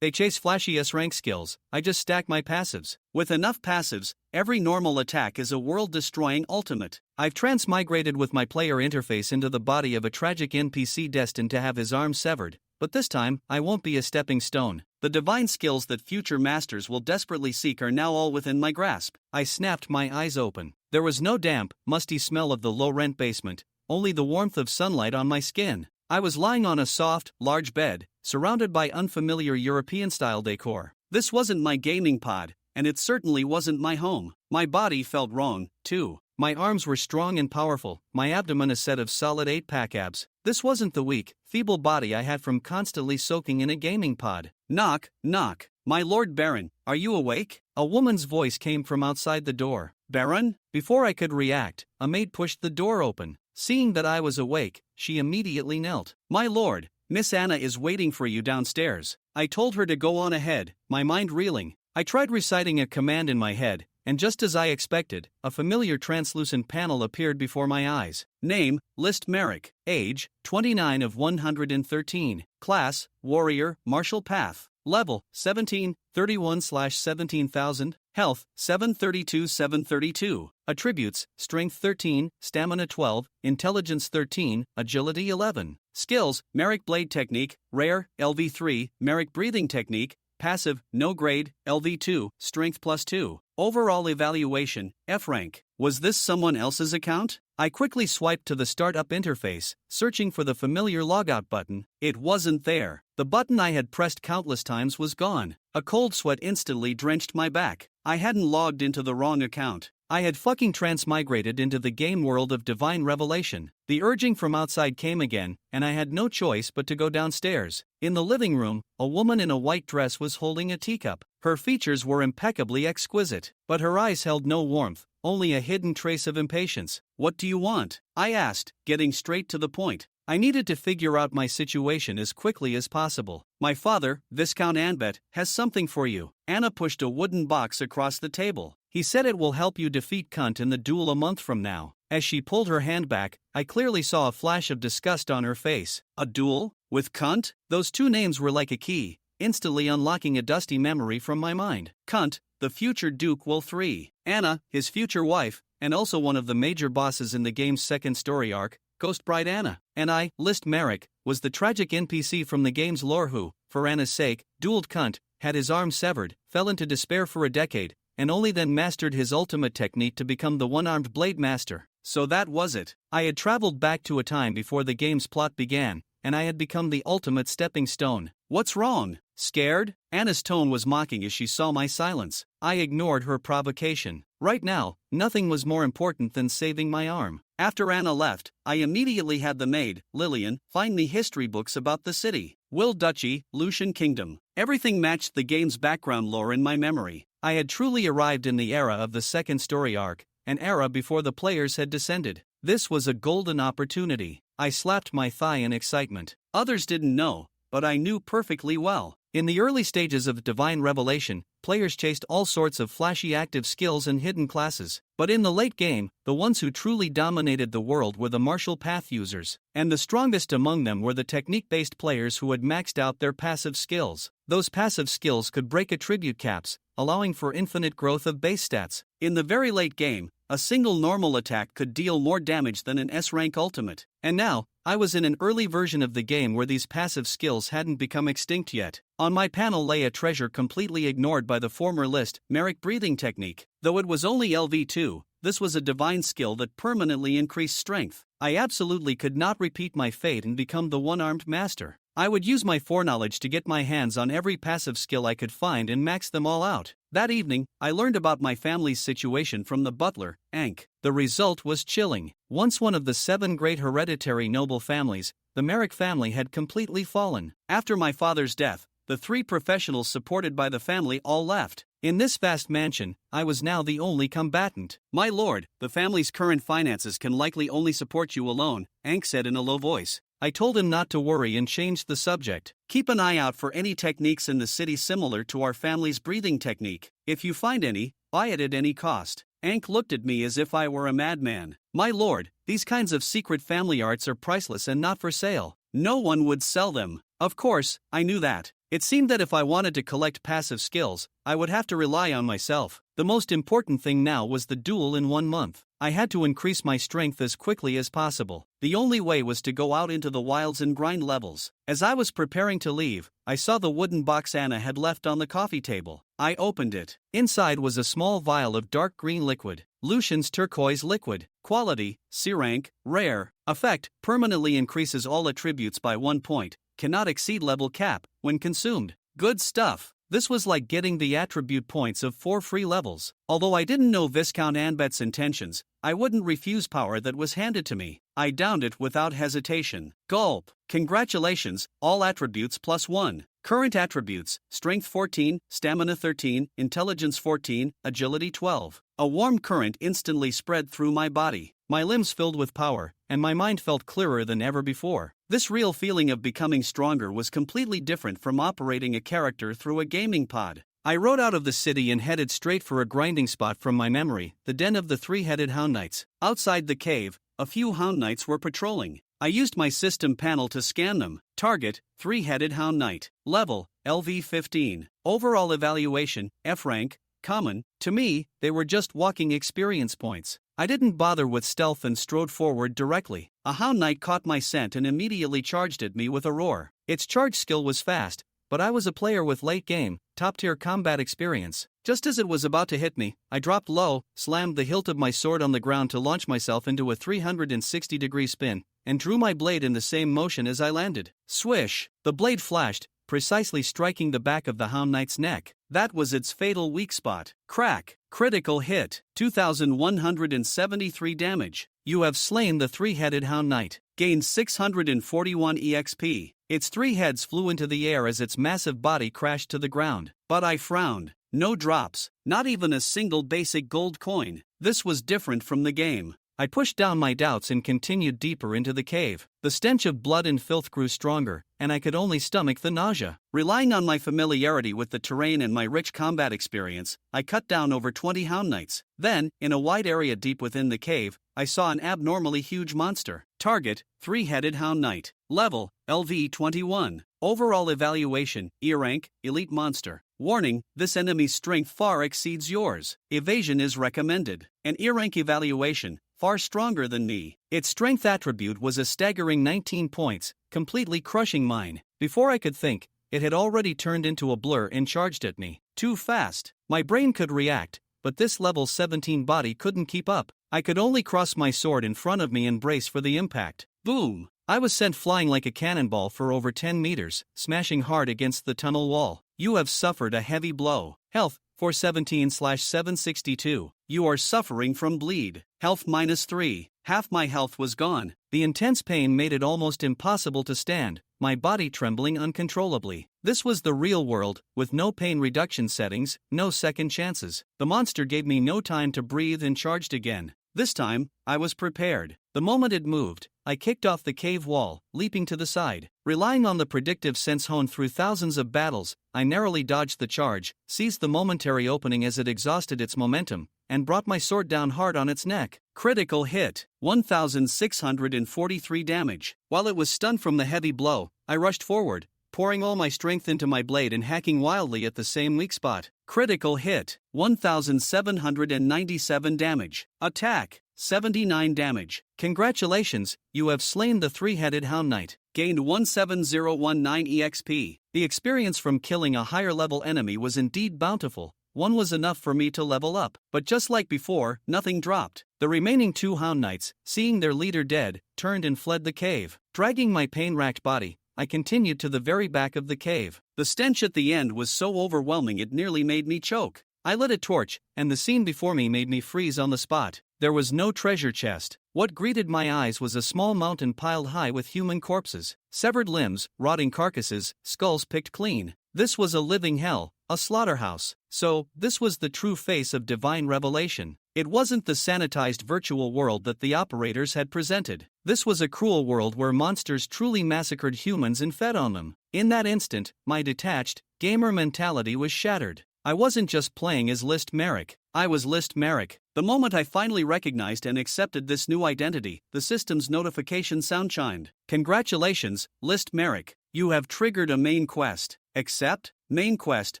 They chase flashy S-rank skills, I just stack my passives. With enough passives, every normal attack is a world-destroying ultimate. I've transmigrated with my player interface into the body of a tragic NPC destined to have his arm severed, but this time, I won't be a stepping stone. The divine skills that future masters will desperately seek are now all within my grasp. I snapped my eyes open. There was no damp, musty smell of the low-rent basement, only the warmth of sunlight on my skin. I was lying on a soft, large bed, surrounded by unfamiliar European-style decor. This wasn't my gaming pod, and it certainly wasn't my home. My body felt wrong, too. My arms were strong and powerful, my abdomen a set of solid 8-pack abs. This wasn't the weak, feeble body I had from constantly soaking in a gaming pod. Knock, knock. My Lord Baron, are you awake? A woman's voice came from outside the door. Baron? Before I could react, a maid pushed the door open. Seeing that I was awake, she immediately knelt. My lord, Miss Anna is waiting for you downstairs. I told her to go on ahead, my mind reeling. I tried reciting a command in my head, and just as I expected, a familiar translucent panel appeared before my eyes. Name, List Merrick. Age, 29 of 113. Class, Warrior, Martial Path. Level, 17, 31/17,000. Health, 732/732. Attributes, Strength 13, Stamina 12, Intelligence 13, Agility 11. Skills, Merrick Blade Technique, Rare, LV3, Merrick Breathing Technique, Passive, No Grade, LV2, Strength +2. Overall evaluation, F rank. Was this someone else's account? I quickly swiped to the startup interface, searching for the familiar logout button. It wasn't there. The button I had pressed countless times was gone. A cold sweat instantly drenched my back. I hadn't logged into the wrong account. I had fucking transmigrated into the game world of divine revelation. The urging from outside came again, and I had no choice but to go downstairs. In the living room, a woman in a white dress was holding a teacup. Her features were impeccably exquisite, but her eyes held no warmth, only a hidden trace of impatience. What do you want? I asked, getting straight to the point. I needed to figure out my situation as quickly as possible. My father, Viscount Anbet, has something for you. Anna pushed a wooden box across the table. He said it will help you defeat Quint in the duel a month from now. As she pulled her hand back, I clearly saw a flash of disgust on her face. A duel? With Quint? Those two names were like a key, instantly unlocking a dusty memory from my mind. Quint, the future Duke Will 3. Anna, his future wife, and also one of the major bosses in the game's second story arc, Ghost Bride Anna. And I, List Merrick, was the tragic NPC from the game's lore who, for Anna's sake, dueled Quint, had his arm severed, fell into despair for a decade, and only then mastered his ultimate technique to become the one-armed blade master. So that was it. I had traveled back to a time before the game's plot began, and I had become the ultimate stepping stone. What's wrong? Scared? Anna's tone was mocking as she saw my silence. I ignored her provocation. Right now, nothing was more important than saving my arm. After Anna left, I immediately had the maid, Lillian, find me history books about the city. Will Duchy, Lucian Kingdom. Everything matched the game's background lore in my memory. I had truly arrived in the era of the second story arc, an era before the players had descended. This was a golden opportunity. I slapped my thigh in excitement. Others didn't know, but I knew perfectly well. In the early stages of divine revelation, players chased all sorts of flashy active skills and hidden classes. But in the late game, the ones who truly dominated the world were the martial path users, and the strongest among them were the technique-based players who had maxed out their passive skills. Those passive skills could break attribute caps, allowing for infinite growth of base stats. In the very late game, a single normal attack could deal more damage than an S-rank ultimate. And now, I was in an early version of the game where these passive skills hadn't become extinct yet. On my panel lay a treasure completely ignored by the former list, Merrick Breathing Technique. Though it was only LV2, this was a divine skill that permanently increased strength. I absolutely could not repeat my fate and become the one-armed master. I would use my foreknowledge to get my hands on every passive skill I could find and max them all out. That evening, I learned about my family's situation from the butler, Ank. The result was chilling. Once one of the 7 great hereditary noble families, the Merrick family had completely fallen. After my father's death, the 3 professionals supported by the family all left. In this vast mansion, I was now the only combatant. My lord, the family's current finances can likely only support you alone, Ank said in a low voice. I told him not to worry and changed the subject. Keep an eye out for any techniques in the city similar to our family's breathing technique. If you find any, buy it at any cost. Ank looked at me as if I were a madman. My lord, These kinds of secret family arts are priceless and not for sale. No one would sell them. Of course, I knew that. It seemed that if I wanted to collect passive skills, I would have to rely on myself. The most important thing now was the duel in 1 month. I had to increase my strength as quickly as possible. The only way was to go out into the wilds and grind levels. As I was preparing to leave, I saw the wooden box Anna had left on the coffee table. I opened it. Inside was a small vial of dark green liquid. Lucian's turquoise liquid. Quality, C rank, rare. Effect, permanently increases all attributes by 1 point. Cannot exceed level cap, when consumed. Good stuff. This was like getting the attribute points of 4 free levels. Although I didn't know Viscount Anbet's intentions, I wouldn't refuse power that was handed to me. I downed it without hesitation. Gulp. Congratulations, all attributes +1. Current attributes, Strength 14, Stamina 13, Intelligence 14, Agility 12. A warm current instantly spread through my body. My limbs filled with power, and my mind felt clearer than ever before. This real feeling of becoming stronger was completely different from operating a character through a gaming pod. I rode out of the city and headed straight for a grinding spot from my memory, the den of the 3-headed Hound Knights. Outside the cave, a few Hound Knights were patrolling. I used my system panel to scan them. Target, 3-headed Hound Knight. Level, LV 15. Overall evaluation, F rank, common. To me, they were just walking experience points. I didn't bother with stealth and strode forward directly. A Hound Knight caught my scent and immediately charged at me with a roar. Its charge skill was fast, but I was a player with late game, top-tier combat experience. Just as it was about to hit me, I dropped low, slammed the hilt of my sword on the ground to launch myself into a 360-degree spin, and drew my blade in the same motion as I landed. Swish! The blade flashed, precisely striking the back of the Hound Knight's neck. That was its fatal weak spot. Crack! Critical hit. 2,173 damage. You have slain the 3-headed Hound Knight. Gained 641 EXP. Its 3 heads flew into the air as its massive body crashed to the ground. But I frowned. No drops. Not even a single basic gold coin. This was different from the game. I pushed down my doubts and continued deeper into the cave. The stench of blood and filth grew stronger, and I could only stomach the nausea. Relying on my familiarity with the terrain and my rich combat experience, I cut down over 20 Hound Knights. Then, in a wide area deep within the cave, I saw an abnormally huge monster. Target, 3-headed Hound Knight. Level, LV 21. Overall evaluation, E rank, Elite Monster. Warning, this enemy's strength far exceeds yours. Evasion is recommended. An E rank evaluation, far stronger than me. Its strength attribute was a staggering 19 points, completely crushing mine. Before I could think, it had already turned into a blur and charged at me. Too fast. My brain could react, but this level 17 body couldn't keep up. I could only cross my sword in front of me and brace for the impact. Boom! I was sent flying like a cannonball for over 10 meters, smashing hard against the tunnel wall. You have suffered a heavy blow. Health, 417/762. You are suffering from bleed. Health -3. Half my health was gone. The intense pain made it almost impossible to stand, my body trembling uncontrollably. This was the real world, with no pain reduction settings, no second chances. The monster gave me no time to breathe and charged again. This time, I was prepared. The moment it moved, I kicked off the cave wall, leaping to the side. Relying on the predictive sense honed through thousands of battles, I narrowly dodged the charge, seized the momentary opening as it exhausted its momentum, and brought my sword down hard on its neck. Critical hit. 1,643 damage. While it was stunned from the heavy blow, I rushed forward, pouring all my strength into my blade and hacking wildly at the same weak spot. Critical hit. 1,797 damage. Attack. 79 damage. Congratulations, you have slain the 3-headed Hound Knight. Gained 17019 EXP. The experience from killing a higher level enemy was indeed bountiful. One was enough for me to level up, but just like before, nothing dropped. The remaining 2 Hound Knights, seeing their leader dead, turned and fled the cave. Dragging my pain-racked body, I continued to the very back of the cave. The stench at the end was so overwhelming it nearly made me choke. I lit a torch, and the scene before me made me freeze on the spot. There was no treasure chest. What greeted my eyes was a small mountain piled high with human corpses, severed limbs, rotting carcasses, skulls picked clean. This was a living hell, a slaughterhouse. So, this was the true face of divine revelation. It wasn't the sanitized virtual world that the operators had presented. This was a cruel world where monsters truly massacred humans and fed on them. In that instant, my detached, gamer mentality was shattered. I wasn't just playing as List Merrick, I was List Merrick. The moment I finally recognized and accepted this new identity, the system's notification sound chimed. Congratulations, List Merrick. You have triggered a main quest. Accept? Main quest,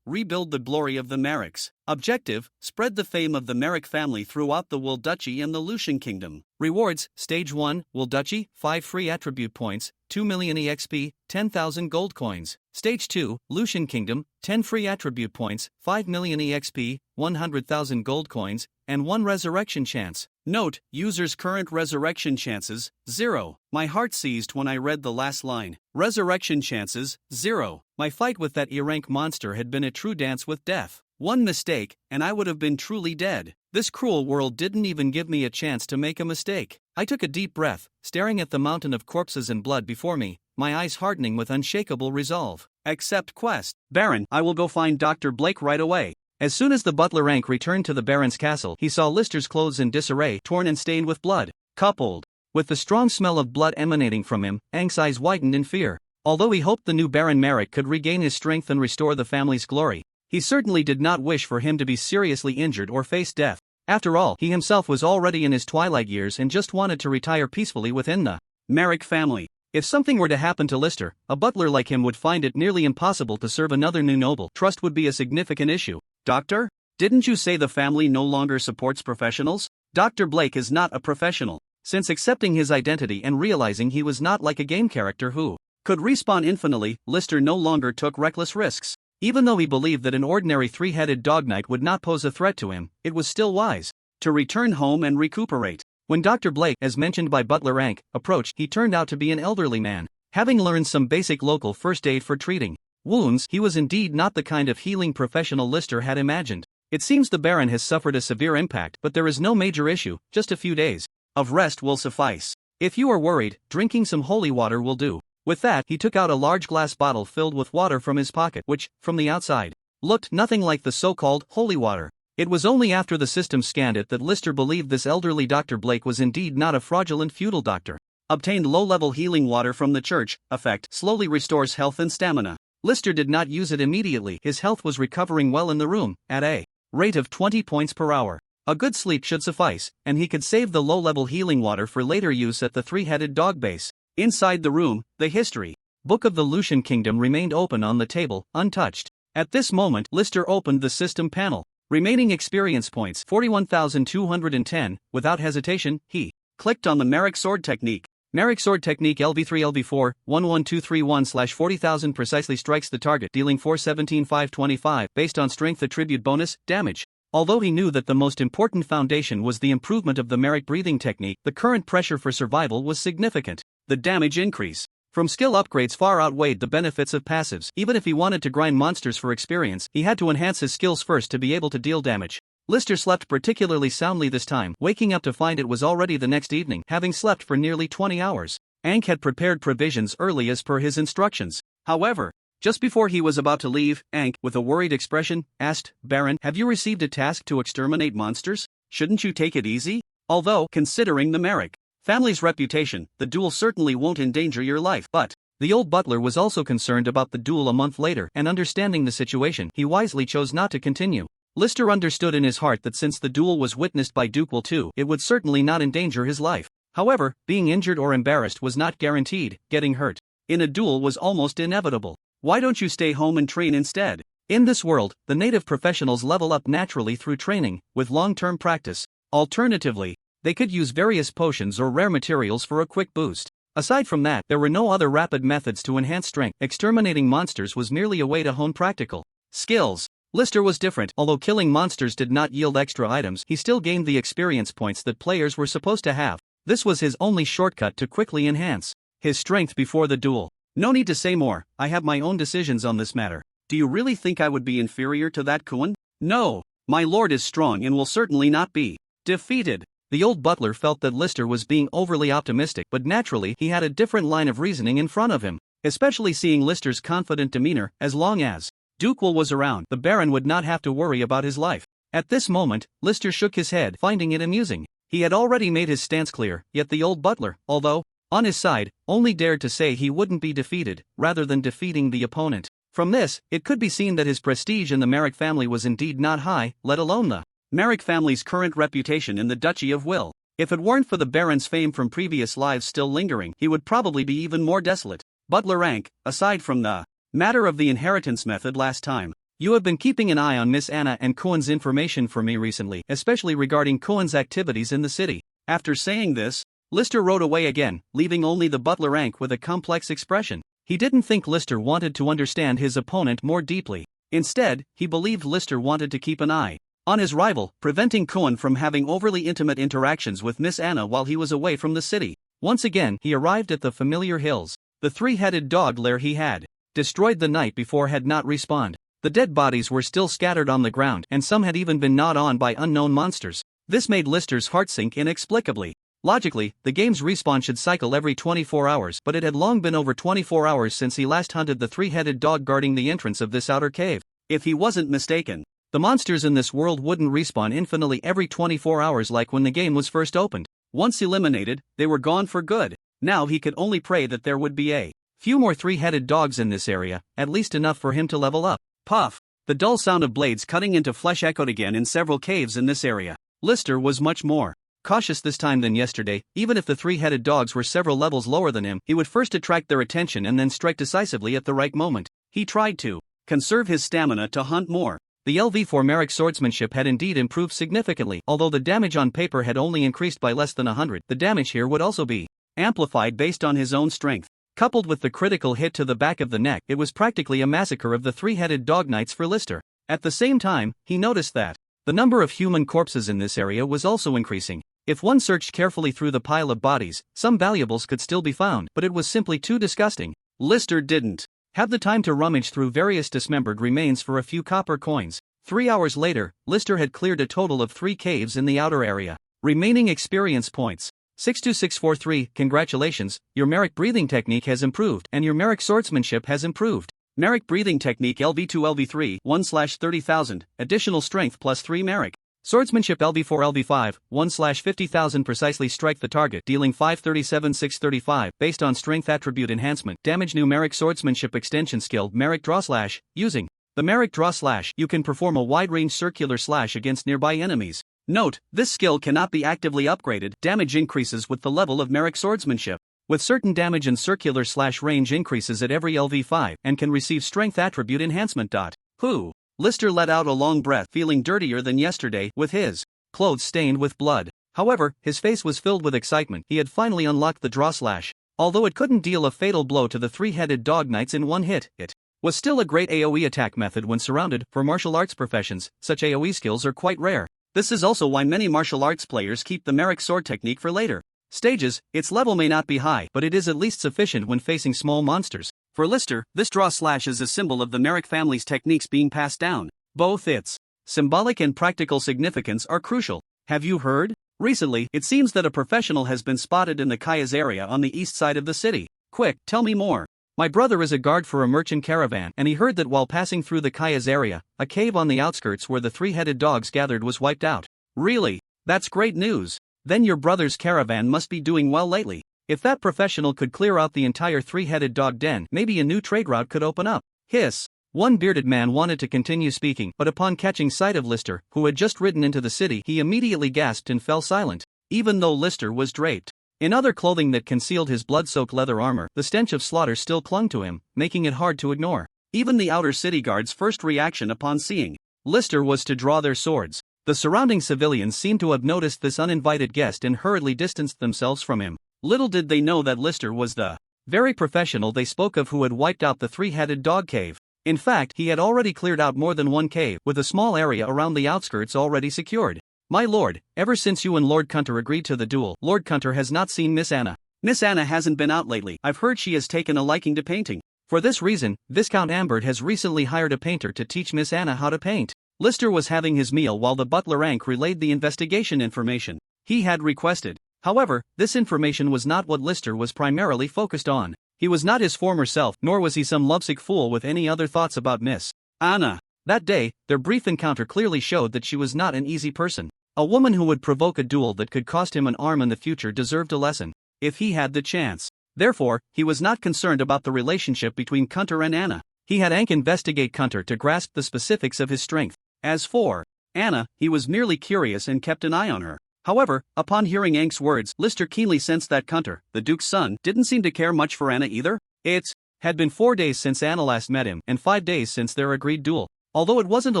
rebuild the glory of the Merricks. Objective, spread the fame of the Merrick family throughout the Wool Duchy and the Lucian Kingdom. Rewards, Stage 1, Wool Duchy, 5 free attribute points, 2 million EXP, 10,000 gold coins. Stage 2, Lucian Kingdom, 10 free attribute points, 5 million EXP, 100,000 gold coins, and 1 resurrection chance. Note, user's current resurrection chances, 0. My heart seized when I read the last line. Resurrection chances, 0. My fight with that E-rank monster had been a true dance with death. One mistake, and I would have been truly dead. This cruel world didn't even give me a chance to make a mistake. I took a deep breath, staring at the mountain of corpses and blood before me, my eyes hardening with unshakable resolve. Accept quest. Baron, I will go find Dr. Blake right away. As soon as the butler rank returned to the Baron's castle, he saw Lister's clothes in disarray, torn and stained with blood. Coupled with the strong smell of blood emanating from him, Aang's eyes widened in fear. Although he hoped the new Baron Merrick could regain his strength and restore the family's glory, he certainly did not wish for him to be seriously injured or face death. After all, he himself was already in his twilight years and just wanted to retire peacefully within the Merrick family. If something were to happen to Lister, a butler like him would find it nearly impossible to serve another new noble. Trust would be a significant issue. Doctor? Didn't you say the family no longer supports professionals? Dr. Blake is not a professional. Since accepting his identity and realizing he was not like a game character who could respawn infinitely, Lister no longer took reckless risks. Even though he believed that an ordinary three-headed dog knight would not pose a threat to him, it was still wise to return home and recuperate. When Dr. Blake, as mentioned by Butler Aang, approached, he turned out to be an elderly man. Having learned some basic local first aid for treating wounds, he was indeed not the kind of healing professional Lister had imagined. It seems the Baron has suffered a severe impact, but there is no major issue, just a few days of rest will suffice. If you are worried, drinking some holy water will do. With that, he took out a large glass bottle filled with water from his pocket, which, from the outside, looked nothing like the so-called holy water. It was only after the system scanned it that Lister believed this elderly Dr. Blake was indeed not a fraudulent feudal doctor. Obtained low-level healing water from the church, effect slowly restores health and stamina. Lister did not use it immediately. His health was recovering well in the room, at a rate of 20 points per hour. A good sleep should suffice, and he could save the low-level healing water for later use at the three-headed dog base. Inside the room, the history book of the Lucian Kingdom remained open on the table, untouched. At this moment, Lister opened the system panel. Remaining experience points 41,210. Without hesitation, he clicked on the Merrick Sword Technique. Merrick Sword Technique LV3 LV4 11231/40,000 precisely strikes the target, dealing 417,525 based on strength attribute bonus damage. Although he knew that the most important foundation was the improvement of the Merrick breathing technique, the current pressure for survival was significant. The damage increase from skill upgrades far outweighed the benefits of passives. Even if he wanted to grind monsters for experience, he had to enhance his skills first to be able to deal damage. Lister slept particularly soundly this time, waking up to find it was already the next evening, having slept for nearly 20 hours. Aang had prepared provisions early as per his instructions. However, just before he was about to leave, Aang, with a worried expression, asked, "Baron, have you received a task to exterminate monsters? Shouldn't you take it easy? Although, considering the Merrick family's reputation, the duel certainly won't endanger your life." But the old butler was also concerned about the duel a month later, and understanding the situation, he wisely chose not to continue. Lister understood in his heart that since the duel was witnessed by Duke Will too, it would certainly not endanger his life. However, being injured or embarrassed was not guaranteed. Getting hurt in a duel was almost inevitable. Why don't you stay home and train instead? In this world, the native professionals level up naturally through training, with long-term practice. Alternatively, they could use various potions or rare materials for a quick boost. Aside from that, there were no other rapid methods to enhance strength. Exterminating monsters was merely a way to hone practical skills. Lister was different. Although killing monsters did not yield extra items, he still gained the experience points that players were supposed to have. This was his only shortcut to quickly enhance his strength before the duel. No need to say more, I have my own decisions on this matter. Do you really think I would be inferior to that Quint? No. My lord is strong and will certainly not be defeated. The old butler felt that Lister was being overly optimistic, but naturally he had a different line of reasoning in front of him, especially seeing Lister's confident demeanor. As long as Duke Will was around, the Baron would not have to worry about his life. At this moment, Lister shook his head, finding it amusing. He had already made his stance clear, yet the old butler, although on his side, only dared to say he wouldn't be defeated, rather than defeating the opponent. From this, it could be seen that his prestige in the Merrick family was indeed not high, let alone the Merrick family's current reputation in the Duchy of Will. If it weren't for the Baron's fame from previous lives still lingering, he would probably be even more desolate. Butler Rank, aside from the matter of the inheritance method last time, you have been keeping an eye on Miss Anna and Cohen's information for me recently, especially regarding Cohen's activities in the city. After saying this, Lister rode away again, leaving only the butler Rank with a complex expression. He didn't think Lister wanted to understand his opponent more deeply. Instead, he believed Lister wanted to keep an eye on his rival, preventing Cohen from having overly intimate interactions with Miss Anna while he was away from the city. Once again, he arrived at the familiar hills. The three-headed dog lair he had destroyed the night before had not respawned. The dead bodies were still scattered on the ground, and some had even been gnawed on by unknown monsters. This made Lister's heart sink inexplicably. Logically, the game's respawn should cycle every 24 hours, but it had long been over 24 hours since he last hunted the three-headed dog guarding the entrance of this outer cave. If he wasn't mistaken, the monsters in this world wouldn't respawn infinitely every 24 hours like when the game was first opened. Once eliminated, they were gone for good. Now he could only pray that there would be a few more three-headed dogs in this area, at least enough for him to level up. Puff! The dull sound of blades cutting into flesh echoed again in several caves in this area. Lister was much more cautious this time than yesterday. Even if the three-headed dogs were several levels lower than him, he would first attract their attention and then strike decisively at the right moment. He tried to conserve his stamina to hunt more. The LV4 Merrick swordsmanship had indeed improved significantly. Although the damage on paper had only increased by less than 100, the damage here would also be amplified based on his own strength. Coupled with the critical hit to the back of the neck, it was practically a massacre of the three-headed dog knights for Lister. At the same time, he noticed that the number of human corpses in this area was also increasing. If one searched carefully through the pile of bodies, some valuables could still be found, but it was simply too disgusting. Lister didn't have the time to rummage through various dismembered remains for a few copper coins. 3 hours later, Lister had cleared a total of 3 caves in the outer area. Remaining experience points: 62643. Congratulations, your Merrick breathing technique has improved, and your Merrick swordsmanship has improved. Merrick breathing technique LV2 LV3 1/30,000, additional strength plus 3 Merrick. Swordsmanship LV4 LV5 1/50,000. Precisely strike the target, dealing 537 635 based on strength attribute enhancement. Damage. New Merrick swordsmanship extension skill Merrick draw slash. Using the Merrick draw slash, you can perform a wide-range circular slash against nearby enemies. Note, this skill cannot be actively upgraded. Damage increases with the level of Merrick swordsmanship. With certain damage and circular slash range increases at every LV5 and can receive strength attribute enhancement. Whew. Lister let out a long breath, feeling dirtier than yesterday, with his clothes stained with blood. However, his face was filled with excitement. He had finally unlocked the draw slash. Although it couldn't deal a fatal blow to the three-headed dog knights in one hit, it was still a great AoE attack method when surrounded. For martial arts professions, such AoE skills are quite rare. This is also why many martial arts players keep the Merrick sword technique for later stages. Its level may not be high, but it is at least sufficient when facing small monsters. For Lister, this draw slash is a symbol of the Merrick family's techniques being passed down. Both its symbolic and practical significance are crucial. Have you heard? Recently, it seems that a professional has been spotted in the Kaya's area on the east side of the city. Quick, tell me more. My brother is a guard for a merchant caravan, and he heard that while passing through the Kaya's area, a cave on the outskirts where the three-headed dogs gathered was wiped out. Really? That's great news. Then your brother's caravan must be doing well lately. If that professional could clear out the entire three-headed dog den, maybe a new trade route could open up. Hiss. One bearded man wanted to continue speaking, but upon catching sight of Lister, who had just ridden into the city, he immediately gasped and fell silent. Even though Lister was draped in other clothing that concealed his blood-soaked leather armor, the stench of slaughter still clung to him, making it hard to ignore. Even the outer city guards' first reaction upon seeing Lister was to draw their swords. The surrounding civilians seemed to have noticed this uninvited guest and hurriedly distanced themselves from him. Little did they know that Lister was the very professional they spoke of who had wiped out the three-headed dog cave. In fact, he had already cleared out more than one cave, with a small area around the outskirts already secured. My lord, ever since you and Lord Cunter agreed to the duel, Lord Cunter has not seen Miss Anna. Miss Anna hasn't been out lately. I've heard she has taken a liking to painting. For this reason, Viscount Ambert has recently hired a painter to teach Miss Anna how to paint. Lister was having his meal while the butler Ank relayed the investigation information he had requested. However, this information was not what Lister was primarily focused on. He was not his former self, nor was he some lovesick fool with any other thoughts about Miss Anna. That day, their brief encounter clearly showed that she was not an easy person. A woman who would provoke a duel that could cost him an arm in the future deserved a lesson, if he had the chance. Therefore, he was not concerned about the relationship between Cunter and Anna. He had Ankh investigate Kunter to grasp the specifics of his strength. As for Anna, he was merely curious and kept an eye on her. However, upon hearing Ankh's words, Lister keenly sensed that Kunter, the Duke's son, didn't seem to care much for Anna either. It had been 4 days since Anna last met him and 5 days since their agreed duel. Although it wasn't a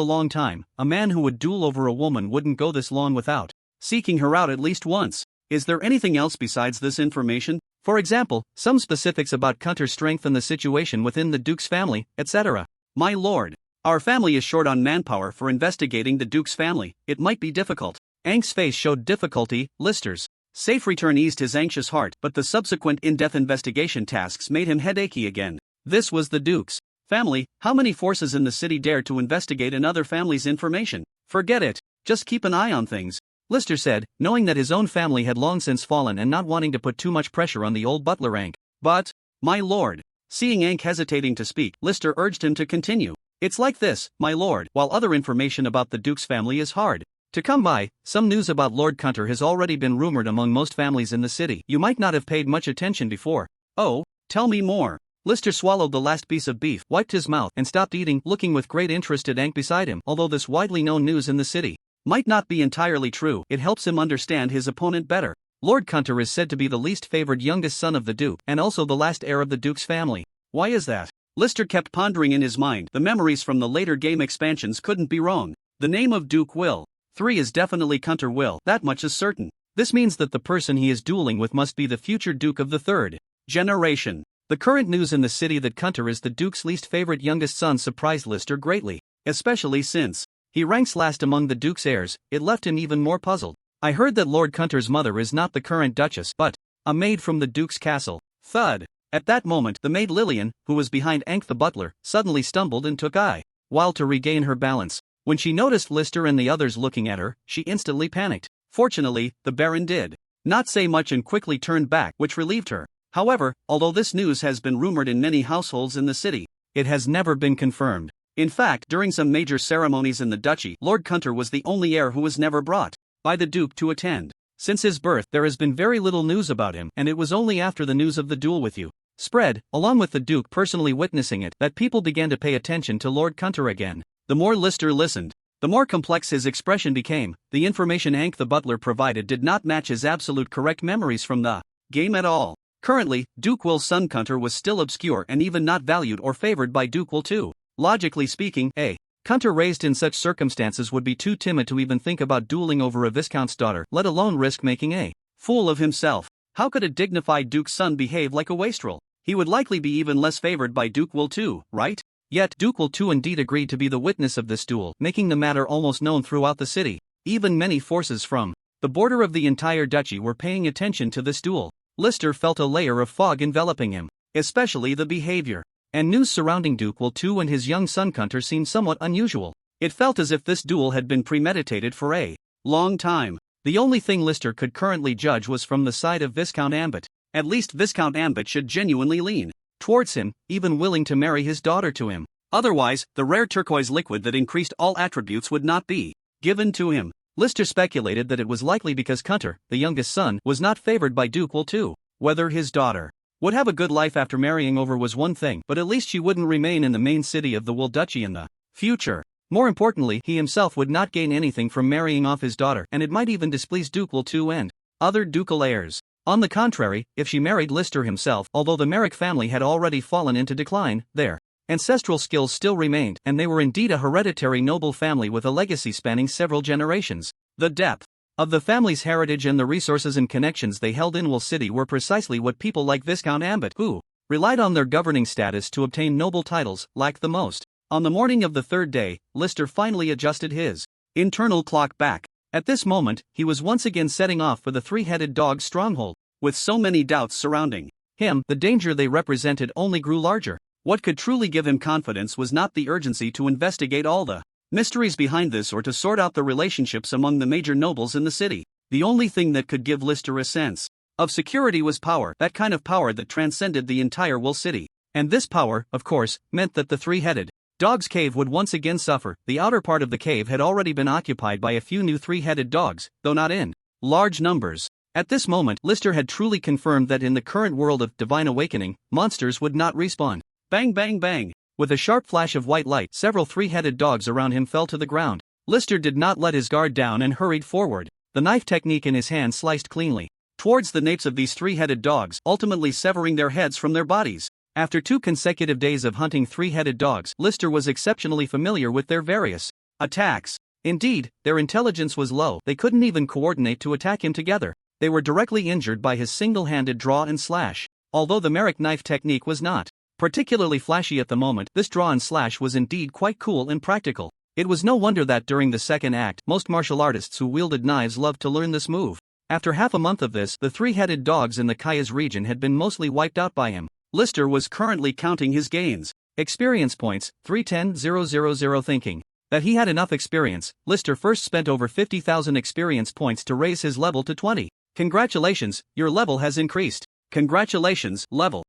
long time, a man who would duel over a woman wouldn't go this long without seeking her out at least once. Is there anything else besides this information? For example, some specifics about Kunter's strength and the situation within the Duke's family, etc. My lord, our family is short on manpower for investigating the Duke's family. It might be difficult. Ankh's face showed difficulty. Lister's safe return eased his anxious heart, but the subsequent in-depth investigation tasks made him headachy again. This was the Duke's family. How many forces in the city dared to investigate another family's information? Forget it. Just keep an eye on things, Lister said, knowing that his own family had long since fallen and not wanting to put too much pressure on the old butler Ankh. But, my lord. Seeing Ankh hesitating to speak, Lister urged him to continue. It's like this, my lord. While other information about the Duke's family is hard to come by, some news about Lord Kunter has already been rumored among most families in the city. You might not have paid much attention before. Oh, tell me more. Lister swallowed the last piece of beef, wiped his mouth, and stopped eating, looking with great interest at Ankh beside him. Although this widely known news in the city might not be entirely true, it helps him understand his opponent better. Lord Kunter is said to be the least favored youngest son of the Duke, and also the last heir of the Duke's family. Why is that? Lister kept pondering in his mind. The memories from the later game expansions couldn't be wrong. The name of Duke Will 3 is definitely Kunter Will, that much is certain. This means that the person he is dueling with must be the future Duke of the third generation. The current news in the city that Kunter is the Duke's least favorite youngest son surprised Lister greatly, especially since he ranks last among the Duke's heirs. It left him even more puzzled. I heard that Lord Kunter's mother is not the current Duchess, but a maid from the Duke's castle. Thud. At that moment, the maid Lillian, who was behind Ankh the butler, suddenly stumbled and took a while to regain her balance. When she noticed Lister and the others looking at her, she instantly panicked. Fortunately, the Baron did not say much and quickly turned back, which relieved her. However, although this news has been rumored in many households in the city, it has never been confirmed. In fact, during some major ceremonies in the duchy, Lord Kunter was the only heir who was never brought by the Duke to attend. Since his birth, there has been very little news about him, and it was only after the news of the duel with you spread, along with the Duke personally witnessing it, that people began to pay attention to Lord Kunter again. The more Lister listened, the more complex his expression became. The information Ankh the butler provided did not match his absolute correct memories from the game at all. Currently, Duke Will's son Kunter was still obscure and even not valued or favored by Duke Will II. Logically speaking, a Kunter raised in such circumstances would be too timid to even think about dueling over a viscount's daughter, let alone risk making a fool of himself. How could a dignified Duke's son behave like a wastrel? He would likely be even less favored by Duke Will II, right? Yet, Duke Will II indeed agreed to be the witness of this duel, making the matter almost known throughout the city. Even many forces from the border of the entire duchy were paying attention to this duel. Lister felt a layer of fog enveloping him, especially the behavior and news surrounding Duke Will II and his young son Kunter seemed somewhat unusual. It felt as if this duel had been premeditated for a long time. The only thing Lister could currently judge was from the side of Viscount Ambit. At least Viscount Ambit should genuinely lean towards him, even willing to marry his daughter to him. Otherwise, the rare turquoise liquid that increased all attributes would not be given to him. Lister speculated that it was likely because Kunter, the youngest son, was not favored by Duke Will II. Whether his daughter would have a good life after marrying over was one thing, but at least she wouldn't remain in the main city of the Will Duchy in the future. More importantly, he himself would not gain anything from marrying off his daughter, and it might even displease Duke Will II and other ducal heirs. On the contrary, if she married Lister himself, although the Merrick family had already fallen into decline, their ancestral skills still remained, and they were indeed a hereditary noble family with a legacy spanning several generations. The depth of the family's heritage and the resources and connections they held in Will City were precisely what people like Viscount Ambit, who relied on their governing status to obtain noble titles, lacked the most. On the morning of the third day, Lister finally adjusted his internal clock back. At this moment, he was once again setting off for the three-headed dog's stronghold. With so many doubts surrounding him, the danger they represented only grew larger. What could truly give him confidence was not the urgency to investigate all the mysteries behind this or to sort out the relationships among the major nobles in the city. The only thing that could give Lister a sense of security was power, that kind of power that transcended the entire Will City. And this power, of course, meant that the three-headed dog's cave would once again suffer. The outer part of the cave had already been occupied by a few new three-headed dogs, though not in large numbers. At this moment, Lister had truly confirmed that in the current world of Divine Awakening, monsters would not respawn. Bang bang bang. With a sharp flash of white light, several three-headed dogs around him fell to the ground. Lister did not let his guard down and hurried forward. The knife technique in his hand sliced cleanly towards the napes of these three-headed dogs, ultimately severing their heads from their bodies. After 2 consecutive days of hunting three-headed dogs, Lister was exceptionally familiar with their various attacks. Indeed, their intelligence was low. They couldn't even coordinate to attack him together. They were directly injured by his single-handed draw and slash. Although the Merrick knife technique was not particularly flashy at the moment, this draw and slash was indeed quite cool and practical. It was no wonder that during the second act, most martial artists who wielded knives loved to learn this move. After half a month of this, the three-headed dogs in the Kayas region had been mostly wiped out by him. Lister was currently counting his gains. Experience points, 310,000. Thinking that he had enough experience, Lister first spent over 50,000 experience points to raise his level to 20. Congratulations, your level has increased. Congratulations, level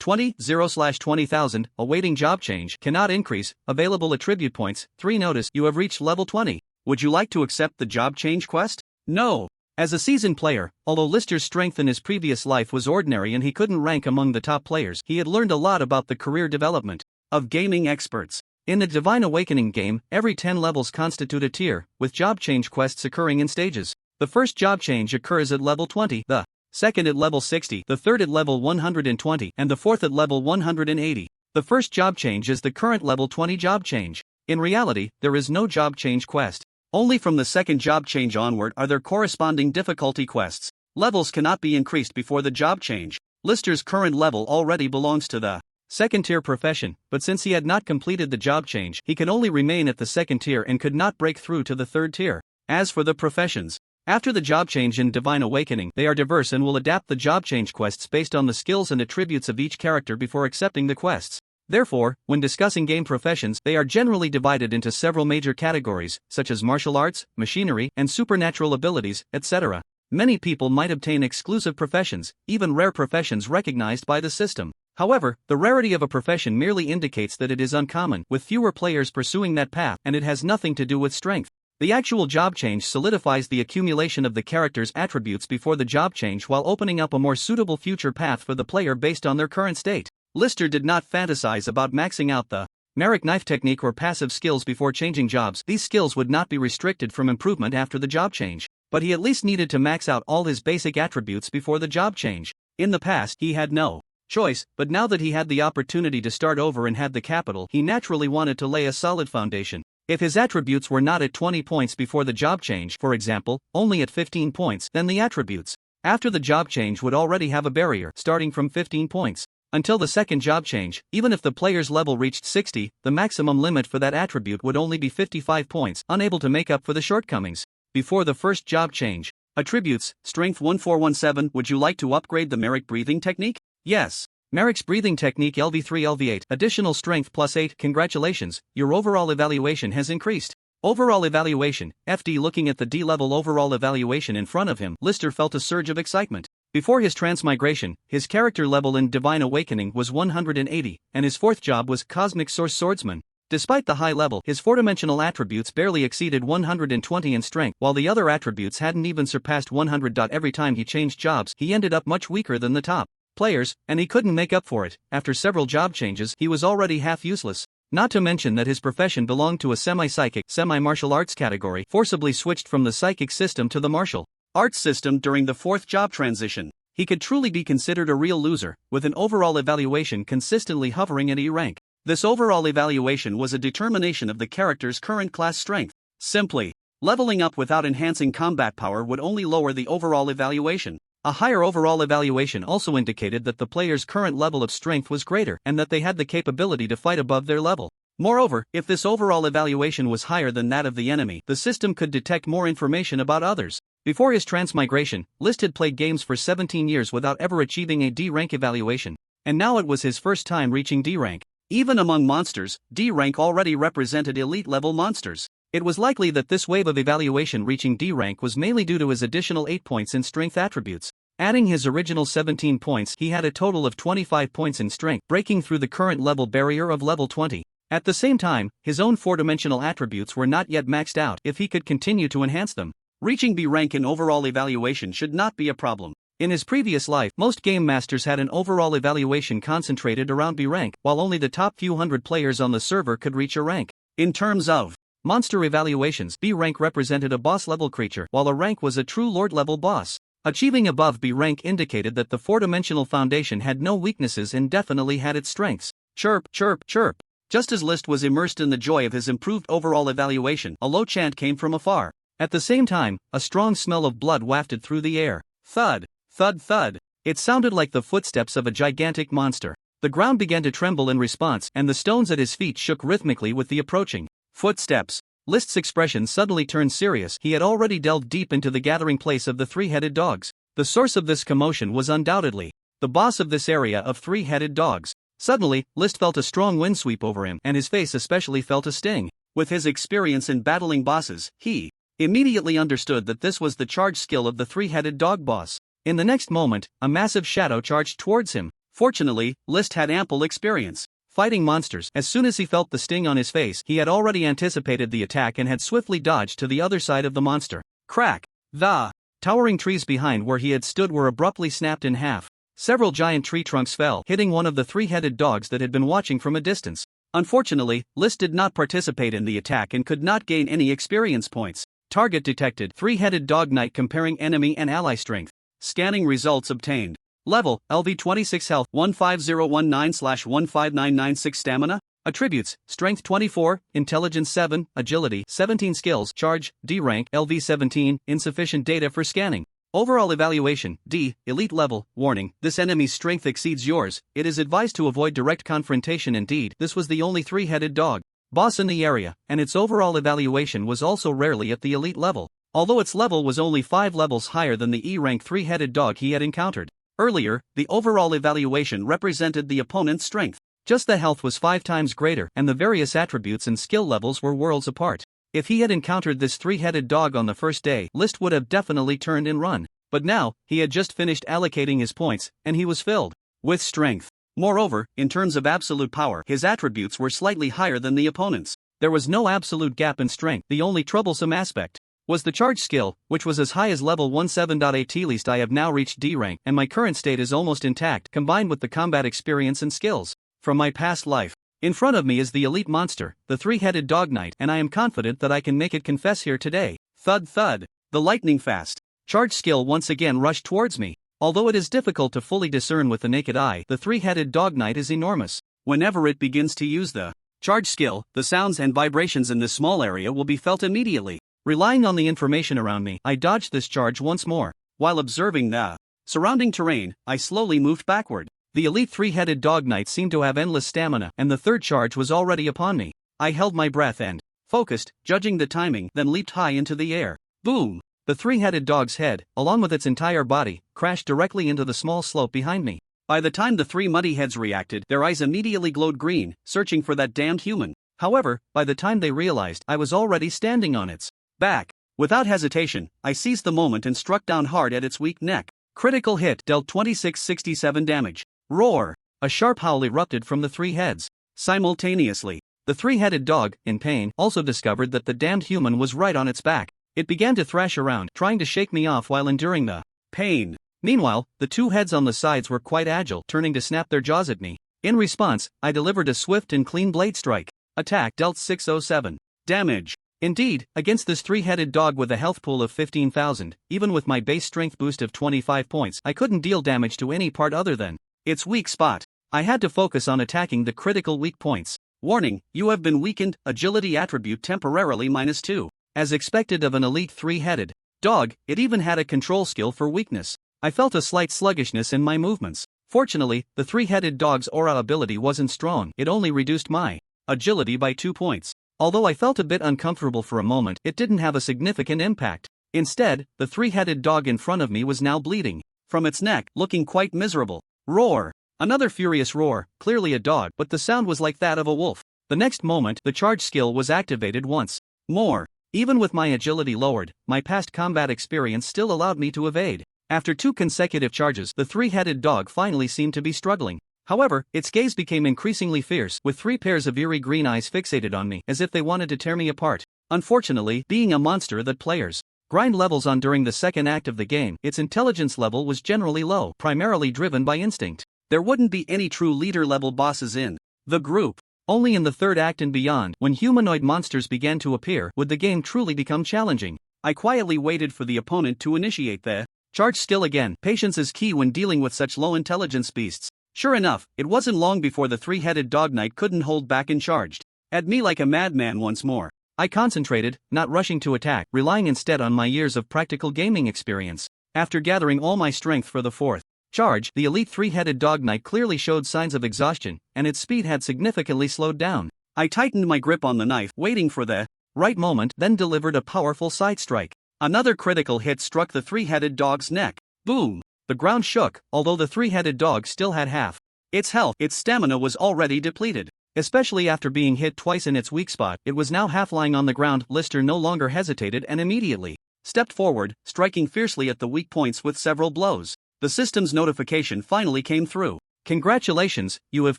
20, 0/20,000, awaiting job change, cannot increase, available attribute points, 3. Notice, you have reached level 20. Would you like to accept the job change quest? No. As a seasoned player, although Lister's strength in his previous life was ordinary and he couldn't rank among the top players, he had learned a lot about the career development of gaming experts. In the Divine Awakening game, every 10 levels constitute a tier, with job change quests occurring in stages. The first job change occurs at level 20, the second at level 60, the third at level 120, and the fourth at level 180. The first job change is the current level 20 job change. In reality, there is no job change quest. Only from the second job change onward are there corresponding difficulty quests. Levels cannot be increased before the job change. Lister's current level already belongs to the second tier profession, but since he had not completed the job change, he could only remain at the second tier and could not break through to the third tier. As for the professions, after the job change in Divine Awakening, they are diverse and will adapt the job change quests based on the skills and attributes of each character before accepting the quests. Therefore, when discussing game professions, they are generally divided into several major categories, such as martial arts, machinery, and supernatural abilities, etc. Many people might obtain exclusive professions, even rare professions recognized by the system. However, the rarity of a profession merely indicates that it is uncommon, with fewer players pursuing that path, and it has nothing to do with strength. The actual job change solidifies the accumulation of the character's attributes before the job change while opening up a more suitable future path for the player based on their current state. Lister did not fantasize about maxing out the Merrick knife technique or passive skills before changing jobs. These skills would not be restricted from improvement after the job change, but he at least needed to max out all his basic attributes before the job change. In the past, he had no choice, but now that he had the opportunity to start over and had the capital, he naturally wanted to lay a solid foundation. If his attributes were not at 20 points before the job change, for example, only at 15 points, then the attributes after the job change would already have a barrier, starting from 15 points. Until the second job change, even if the player's level reached 60, the maximum limit for that attribute would only be 55 points, unable to make up for the shortcomings. Before the first job change, attributes, strength 1417. Would you like to upgrade the Merrick breathing technique? Yes. Merrick's breathing technique LV3 LV8, additional strength +8. Congratulations, your overall evaluation has increased. Overall evaluation, FD. Looking at the D-level overall evaluation in front of him, Lister felt a surge of excitement. Before his transmigration, his character level in Divine Awakening was 180, and his fourth job was Cosmic Source Swordsman. Despite the high level, his four-dimensional attributes barely exceeded 120 in strength, while the other attributes hadn't even surpassed 100. Every time he changed jobs, he ended up much weaker than the top players, and he couldn't make up for it. After several job changes, he was already half useless. Not to mention that his profession belonged to a semi-psychic, semi-martial arts category, forcibly switched from the psychic system to the martial arts system during the fourth job transition. He could truly be considered a real loser, with an overall evaluation consistently hovering at E rank. This overall evaluation was a determination of the character's current class strength. Simply leveling up without enhancing combat power would only lower the overall evaluation. A higher overall evaluation also indicated that the player's current level of strength was greater and that they had the capability to fight above their level. Moreover, if this overall evaluation was higher than that of the enemy, the system could detect more information about others. Before his transmigration, List had played games for 17 years without ever achieving a D rank evaluation, and now it was his first time reaching D rank. Even among monsters, D rank already represented elite level monsters. It was likely that this wave of evaluation reaching D rank was mainly due to his additional 8 points in strength attributes. Adding his original 17 points, he had a total of 25 points in strength, breaking through the current level barrier of level 20. At the same time, his own four-dimensional attributes were not yet maxed out if he could continue to enhance them. Reaching B rank in overall evaluation should not be a problem. In his previous life, most game masters had an overall evaluation concentrated around B rank, while only the top few hundred players on the server could reach A rank. In terms of monster evaluations, B rank represented a boss-level creature, while A rank was a true lord-level boss. Achieving above B rank indicated that the four-dimensional foundation had no weaknesses and definitely had its strengths. Chirp, chirp, chirp. Just as List was immersed in the joy of his improved overall evaluation, a low chant came from afar. At the same time, a strong smell of blood wafted through the air. Thud, thud, thud. It sounded like the footsteps of a gigantic monster. The ground began to tremble in response, and the stones at his feet shook rhythmically with the approaching footsteps. List's expression suddenly turned serious. He had already delved deep into the gathering place of the three-headed dogs. The source of this commotion was undoubtedly the boss of this area of three-headed dogs. Suddenly, List felt a strong wind sweep over him, and his face especially felt a sting. With his experience in battling bosses, he immediately understood that this was the charge skill of the three-headed dog boss. In the next moment, a massive shadow charged towards him. Fortunately, List had ample experience fighting monsters. As soon as he felt the sting on his face, he had already anticipated the attack and had swiftly dodged to the other side of the monster. Crack! The towering trees behind where he had stood were abruptly snapped in half. Several giant tree trunks fell, hitting one of the three-headed dogs that had been watching from a distance. Unfortunately, List did not participate in the attack and could not gain any experience points. Target detected. Three-headed dog knight comparing enemy and ally strength. Scanning results obtained. Level, LV26 Health, 15019/15996 Stamina. Attributes, Strength 24, Intelligence 7, Agility 17 Skills, Charge, D rank, LV17, insufficient data for scanning. Overall evaluation, D, Elite level. Warning, this enemy's strength exceeds yours. It is advised to avoid direct confrontation. Indeed, this was the only three-headed dog boss in the area, and its overall evaluation was also rarely at the elite level, although its level was only 5 levels higher than the E-rank three-headed dog he had encountered. Earlier, the overall evaluation represented the opponent's strength. Just the health was 5 times greater, and the various attributes and skill levels were worlds apart. If he had encountered this three-headed dog on the first day, List would have definitely turned and run. But now, he had just finished allocating his points, and he was filled with strength. Moreover, in terms of absolute power, his attributes were slightly higher than the opponent's. There was no absolute gap in strength. The only troublesome aspect was the charge skill, which was as high as level 17.8. At least I have now reached D rank, and my current state is almost intact, combined with the combat experience and skills from my past life. In front of me is the elite monster, the three-headed dog knight, and I am confident that I can make it confess here today. Thud thud. The lightning fast charge skill once again rushed towards me. Although it is difficult to fully discern with the naked eye, the three-headed dog knight is enormous. Whenever it begins to use the charge skill, the sounds and vibrations in this small area will be felt immediately. Relying on the information around me, I dodged this charge once more. While observing the surrounding terrain, I slowly moved backward. The elite three-headed dog knight seemed to have endless stamina, and the third charge was already upon me. I held my breath and focused, judging the timing, then leaped high into the air. Boom! The three-headed dog's head, along with its entire body, crashed directly into the small slope behind me. By the time the three muddy heads reacted, their eyes immediately glowed green, searching for that damned human. However, by the time they realized, I was already standing on its back. Without hesitation, I seized the moment and struck down hard at its weak neck. Critical hit, dealt 2667 damage. Roar! A sharp howl erupted from the three heads. Simultaneously, the three-headed dog, in pain, also discovered that the damned human was right on its back. It began to thrash around, trying to shake me off while enduring the pain. Meanwhile, the two heads on the sides were quite agile, turning to snap their jaws at me. In response, I delivered a swift and clean blade strike. Attack dealt 607 damage. Indeed, against this three-headed dog with a health pool of 15,000, even with my base strength boost of 25 points, I couldn't deal damage to any part other than its weak spot. I had to focus on attacking the critical weak points. Warning, you have been weakened, agility attribute temporarily -2. As expected of an elite three-headed dog, it even had a control skill for weakness. I felt a slight sluggishness in my movements. Fortunately, the three-headed dog's aura ability wasn't strong. It only reduced my agility by 2 points. Although I felt a bit uncomfortable for a moment, it didn't have a significant impact. Instead, the three-headed dog in front of me was now bleeding from its neck, looking quite miserable. Roar! Another furious roar, clearly a dog, but the sound was like that of a wolf. The next moment, the charge skill was activated once more. Even with my agility lowered, my past combat experience still allowed me to evade. After 2 consecutive charges, the three-headed dog finally seemed to be struggling. However, its gaze became increasingly fierce, with 3 pairs of eerie green eyes fixated on me, as if they wanted to tear me apart. Unfortunately, being a monster that players grind levels on during the second act of the game. Its intelligence level was generally low, primarily driven by instinct. There wouldn't be any true leader-level bosses in the group. Only in the third act and beyond, when humanoid monsters began to appear, would the game truly become challenging. I quietly waited for the opponent to initiate the charge skill again. Patience is key when dealing with such low intelligence beasts. Sure enough, it wasn't long before the three-headed dog knight couldn't hold back and charged at me like a madman once more. I concentrated, not rushing to attack, relying instead on my years of practical gaming experience. After gathering all my strength for the fourth charge, the elite three-headed dog knight clearly showed signs of exhaustion, and its speed had significantly slowed down. I tightened my grip on the knife, waiting for the right moment, then delivered a powerful side strike. Another critical hit struck the three-headed dog's neck. Boom! The ground shook, although the three-headed dog still had half its health. Its stamina was already depleted. Especially after being hit twice in its weak spot, it was now half lying on the ground. Lister no longer hesitated and immediately stepped forward, striking fiercely at the weak points with several blows. The system's notification finally came through. Congratulations, you have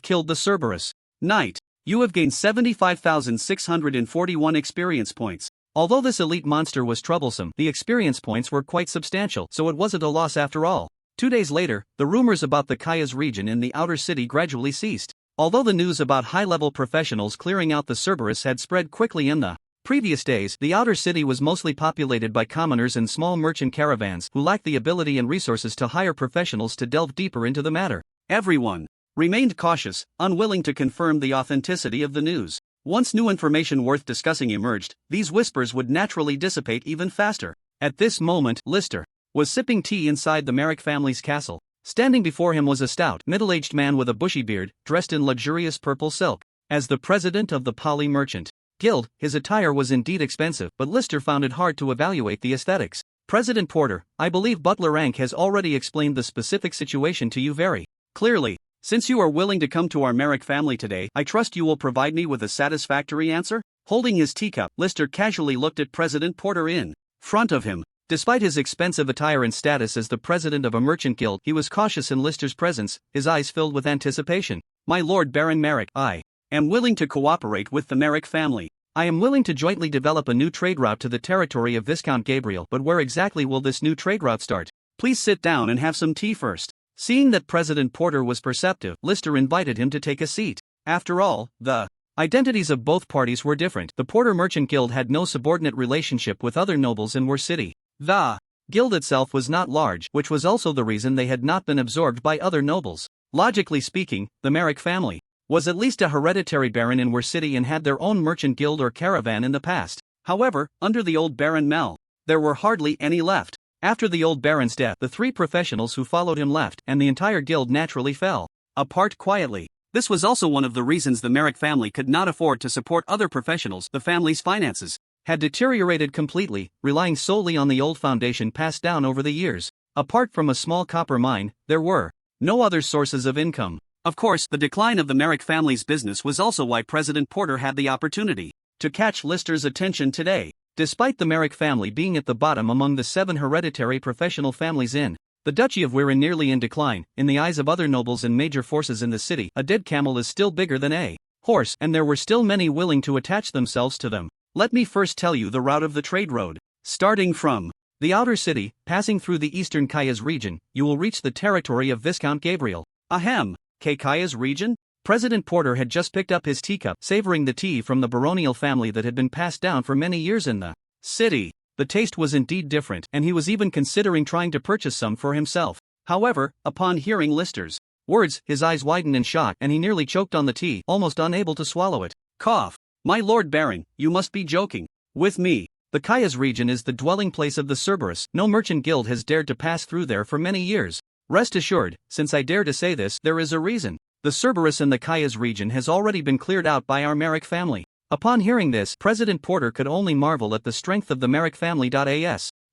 killed the Cerberus Knight. You have gained 75,641 experience points. Although this elite monster was troublesome, the experience points were quite substantial, so it wasn't a loss after all. 2 days later, the rumors about the Kaya's region in the outer city gradually ceased. Although the news about high-level professionals clearing out the Cerberus had spread quickly in the previous days, the outer city was mostly populated by commoners and small merchant caravans who lacked the ability and resources to hire professionals to delve deeper into the matter. Everyone remained cautious, unwilling to confirm the authenticity of the news. Once new information worth discussing emerged, these whispers would naturally dissipate even faster. At this moment, Lister was sipping tea inside the Merrick family's castle. Standing before him was a stout, middle-aged man with a bushy beard, dressed in luxurious purple silk. As the president of the Poly Merchant Guild, his attire was indeed expensive, but Lister found it hard to evaluate the aesthetics. President Porter, I believe Butler Rank has already explained the specific situation to you very clearly. Since you are willing to come to our Merrick family today, I trust you will provide me with a satisfactory answer? Holding his teacup, Lister casually looked at President Porter in front of him. Despite his expensive attire and status as the president of a merchant guild, he was cautious in Lister's presence, his eyes filled with anticipation. My Lord Baron Merrick, I am willing to cooperate with the Merrick family. I am willing to jointly develop a new trade route to the territory of Viscount Gabriel, but where exactly will this new trade route start? Please sit down and have some tea first. Seeing that President Porter was perceptive, Lister invited him to take a seat. After all, the identities of both parties were different. The Porter Merchant Guild had no subordinate relationship with other nobles in War City. The guild itself was not large, which was also the reason they had not been absorbed by other nobles. Logically speaking, the Merrick family was at least a hereditary baron in War City and had their own merchant guild or caravan in the past. However, under the old Baron Mel, there were hardly any left. After the old baron's death, the three professionals who followed him left, and the entire guild naturally fell apart quietly. This was also one of the reasons the Merrick family could not afford to support other professionals. The family's finances had deteriorated completely, relying solely on the old foundation passed down over the years. Apart from a small copper mine, there were no other sources of income. Of course, the decline of the Merrick family's business was also why President Porter had the opportunity to catch Lister's attention today. Despite the Merrick family being at the bottom among the 7 hereditary professional families in the Duchy of Wirren nearly in decline, in the eyes of other nobles and major forces in the city, a dead camel is still bigger than a horse, and there were still many willing to attach themselves to them. Let me first tell you the route of the trade road. Starting from the outer city, passing through the eastern Kaya's region, you will reach the territory of Viscount Gabriel. Ahem, Kaya's region? President Porter had just picked up his teacup, savoring the tea from the baronial family that had been passed down for many years in the city. The taste was indeed different, and he was even considering trying to purchase some for himself. However, upon hearing Lister's words, his eyes widened in shock, and he nearly choked on the tea, almost unable to swallow it. Cough. My Lord Baron, you must be joking with me. The Kaya's region is the dwelling place of the Cerberus. No merchant guild has dared to pass through there for many years. Rest assured, since I dare to say this, there is a reason. The Cerberus in the Kaya's region has already been cleared out by our Merrick family. Upon hearing this, President Porter could only marvel at the strength of the Merrick family.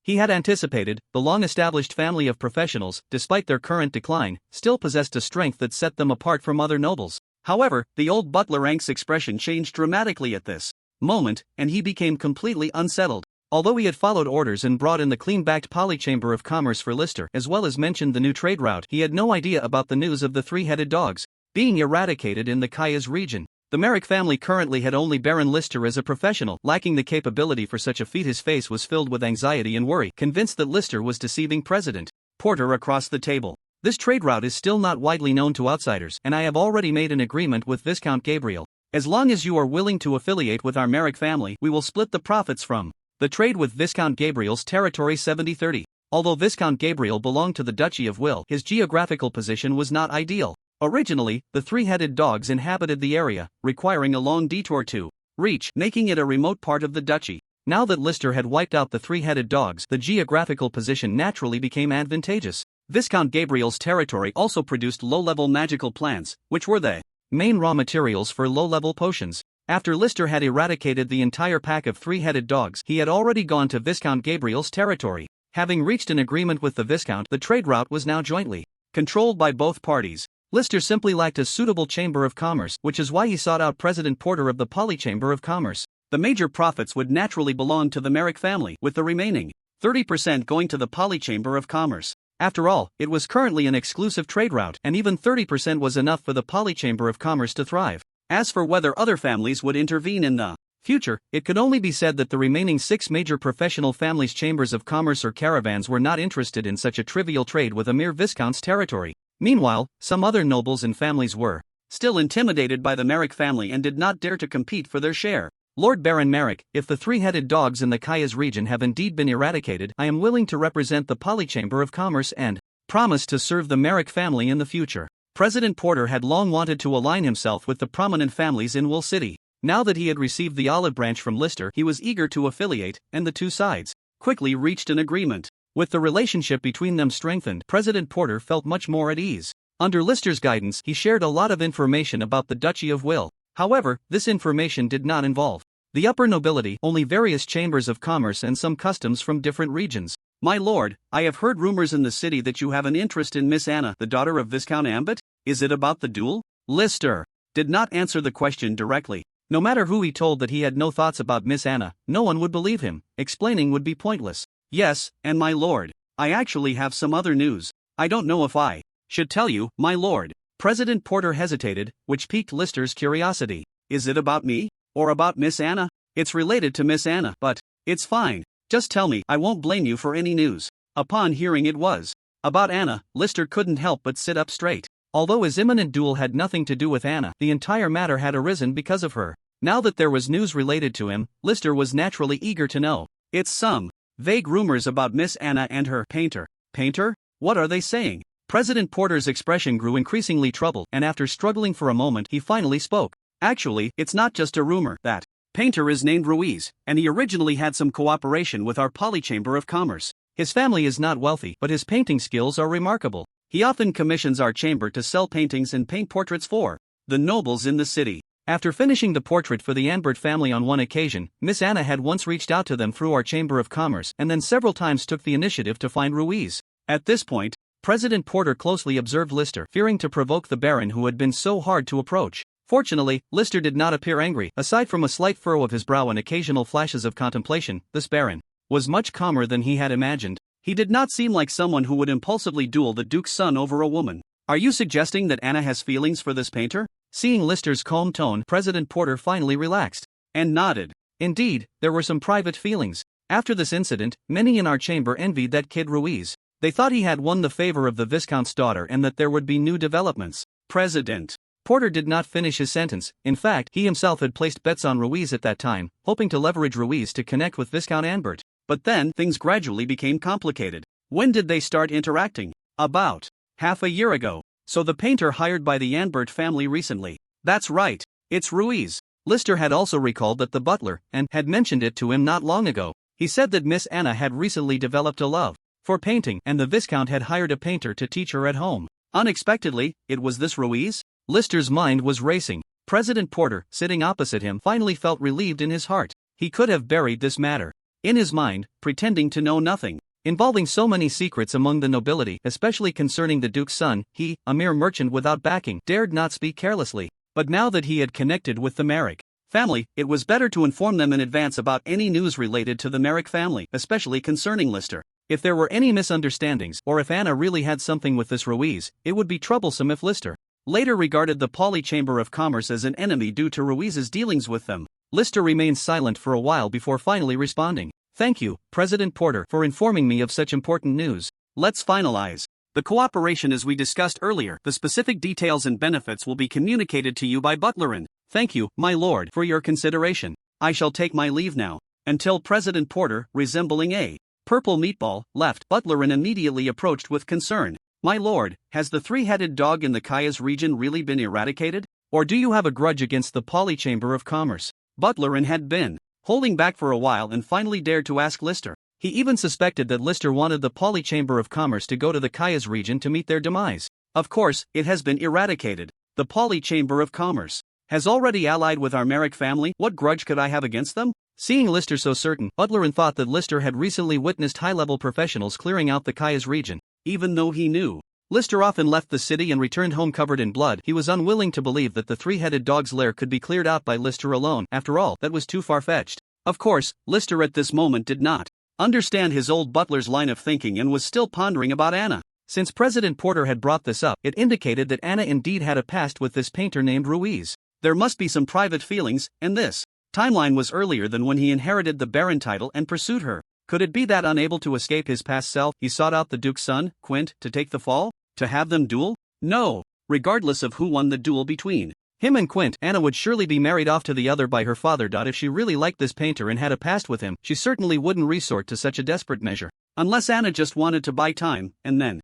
He had anticipated, the long-established family of professionals, despite their current decline, still possessed a strength that set them apart from other nobles. However, the old Butler Rank's expression changed dramatically at this moment, and he became completely unsettled. Although he had followed orders and brought in the clean-backed Polychamber of Commerce for Lister, as well as mentioned the new trade route, he had no idea about the news of the three-headed dogs being eradicated in the Kaya's region. The Merrick family currently had only Baron Lister as a professional, lacking the capability for such a feat. His face was filled with anxiety and worry, convinced that Lister was deceiving President Porter across the table. This trade route is still not widely known to outsiders, and I have already made an agreement with Viscount Gabriel. As long as you are willing to affiliate with our Merrick family, we will split the profits from the trade with Viscount Gabriel's territory 70-30. Although Viscount Gabriel belonged to the Duchy of Will, his geographical position was not ideal. Originally, the three-headed dogs inhabited the area, requiring a long detour to reach, making it a remote part of the duchy. Now that Lister had wiped out the three-headed dogs, the geographical position naturally became advantageous. Viscount Gabriel's territory also produced low-level magical plants, which were the main raw materials for low-level potions. After Lister had eradicated the entire pack of three-headed dogs, he had already gone to Viscount Gabriel's territory. Having reached an agreement with the Viscount, the trade route was now jointly controlled by both parties. Lister simply lacked a suitable chamber of commerce, which is why he sought out President Porter of the Polychamber of Commerce. The major profits would naturally belong to the Merrick family, with the remaining 30% going to the Polychamber of Commerce. After all, it was currently an exclusive trade route, and even 30% was enough for the Polychamber of Commerce to thrive. As for whether other families would intervene in the future, it could only be said that the remaining 6 major professional families' chambers of commerce or caravans were not interested in such a trivial trade with a mere viscount's territory. Meanwhile, some other nobles and families were still intimidated by the Merrick family and did not dare to compete for their share. Lord Baron Merrick, if the three-headed dogs in the Kayas region have indeed been eradicated, I am willing to represent the Polychamber of Commerce and promise to serve the Merrick family in the future. President Porter had long wanted to align himself with the prominent families in Will City. Now that he had received the olive branch from Lister, he was eager to affiliate, and the two sides quickly reached an agreement. With the relationship between them strengthened, President Porter felt much more at ease. Under Lister's guidance, he shared a lot of information about the Duchy of Will. However, this information did not involve the upper nobility, only various chambers of commerce and some customs from different regions. My lord, I have heard rumors in the city that you have an interest in Miss Anna, the daughter of Viscount Ambit. Is it about the duel? Lister did not answer the question directly. No matter who he told that he had no thoughts about Miss Anna, no one would believe him. Explaining would be pointless. Yes, and my lord, I actually have some other news. I don't know if I should tell you, my lord. President Porter hesitated, which piqued Lister's curiosity. Is it about me? Or about Miss Anna? It's related to Miss Anna, but it's fine. Just tell me, I won't blame you for any news. Upon hearing it was about Anna, Lister couldn't help but sit up straight. Although his imminent duel had nothing to do with Anna, the entire matter had arisen because of her. Now that there was news related to him, Lister was naturally eager to know. It's some vague rumors about Miss Anna and her painter. Painter? What are they saying? President Porter's expression grew increasingly troubled, and after struggling for a moment, he finally spoke. Actually, it's not just a rumor. That painter is named Ruiz, and he originally had some cooperation with our Polychamber of Commerce. His family is not wealthy, but his painting skills are remarkable. He often commissions our chamber to sell paintings and paint portraits for the nobles in the city. After finishing the portrait for the Anbert family on one occasion, Miss Anna had once reached out to them through our Chamber of Commerce and then several times took the initiative to find Ruiz. At this point, President Porter closely observed Lister, fearing to provoke the Baron who had been so hard to approach. Fortunately, Lister did not appear angry. Aside from a slight furrow of his brow and occasional flashes of contemplation, this Baron was much calmer than he had imagined. He did not seem like someone who would impulsively duel the Duke's son over a woman. Are you suggesting that Anna has feelings for this painter? Seeing Lister's calm tone, President Porter finally relaxed and nodded. Indeed, there were some private feelings. After this incident, many in our chamber envied that kid Ruiz. They thought he had won the favor of the Viscount's daughter and that there would be new developments. President Porter did not finish his sentence. In fact, he himself had placed bets on Ruiz at that time, hoping to leverage Ruiz to connect with Viscount Anbert. But then, things gradually became complicated. When did they start interacting? About half a year ago. So the painter hired by the Anbert family recently. That's right. It's Ruiz. Lister had also recalled that the butler and had mentioned it to him not long ago. He said that Miss Anna had recently developed a love for painting and the Viscount had hired a painter to teach her at home. Unexpectedly, it was this Ruiz? Lister's mind was racing. President Porter, sitting opposite him, finally felt relieved in his heart. He could have buried this matter in his mind, pretending to know nothing. Involving so many secrets among the nobility, especially concerning the Duke's son, he, a mere merchant without backing, dared not speak carelessly. But now that he had connected with the Merrick family, it was better to inform them in advance about any news related to the Merrick family, especially concerning Lister. If there were any misunderstandings, or if Anna really had something with this Ruiz, it would be troublesome if Lister later regarded the Poly Chamber of Commerce as an enemy due to Ruiz's dealings with them. Lister remained silent for a while before finally responding. Thank you, President Porter, for informing me of such important news. Let's finalize the cooperation as we discussed earlier. The specific details and benefits will be communicated to you by Butlerin. Thank you, my lord, for your consideration. I shall take my leave now. Until President Porter, resembling a purple meatball, left. Butlerin immediately approached with concern. My lord, has the three-headed dog in the Kayas region really been eradicated? Or do you have a grudge against the Poly Chamber of Commerce? Butlerin had been holding back for a while and finally dared to ask Lister. He even suspected that Lister wanted the Poly Chamber of Commerce to go to the Kayas region to meet their demise. Of course, it has been eradicated. The Poly Chamber of Commerce has already allied with our Merrick family. What grudge could I have against them? Seeing Lister so certain, Butlerin thought that Lister had recently witnessed high-level professionals clearing out the Kayas region. Even though he knew Lister often left the city and returned home covered in blood, he was unwilling to believe that the three-headed dog's lair could be cleared out by Lister alone. After all, that was too far-fetched. Of course, Lister at this moment did not understand his old butler's line of thinking and was still pondering about Anna. Since President Porter had brought this up, it indicated that Anna indeed had a past with this painter named Ruiz. There must be some private feelings, and this timeline was earlier than when he inherited the Baron title and pursued her. Could it be that unable to escape his past self, he sought out the Duke's son, Quint, to take the fall? To have them duel? No. Regardless of who won the duel between him and Quint, Anna would surely be married off to the other by her father. If she really liked this painter and had a past with him, she certainly wouldn't resort to such a desperate measure. Unless Anna just wanted to buy time, and then,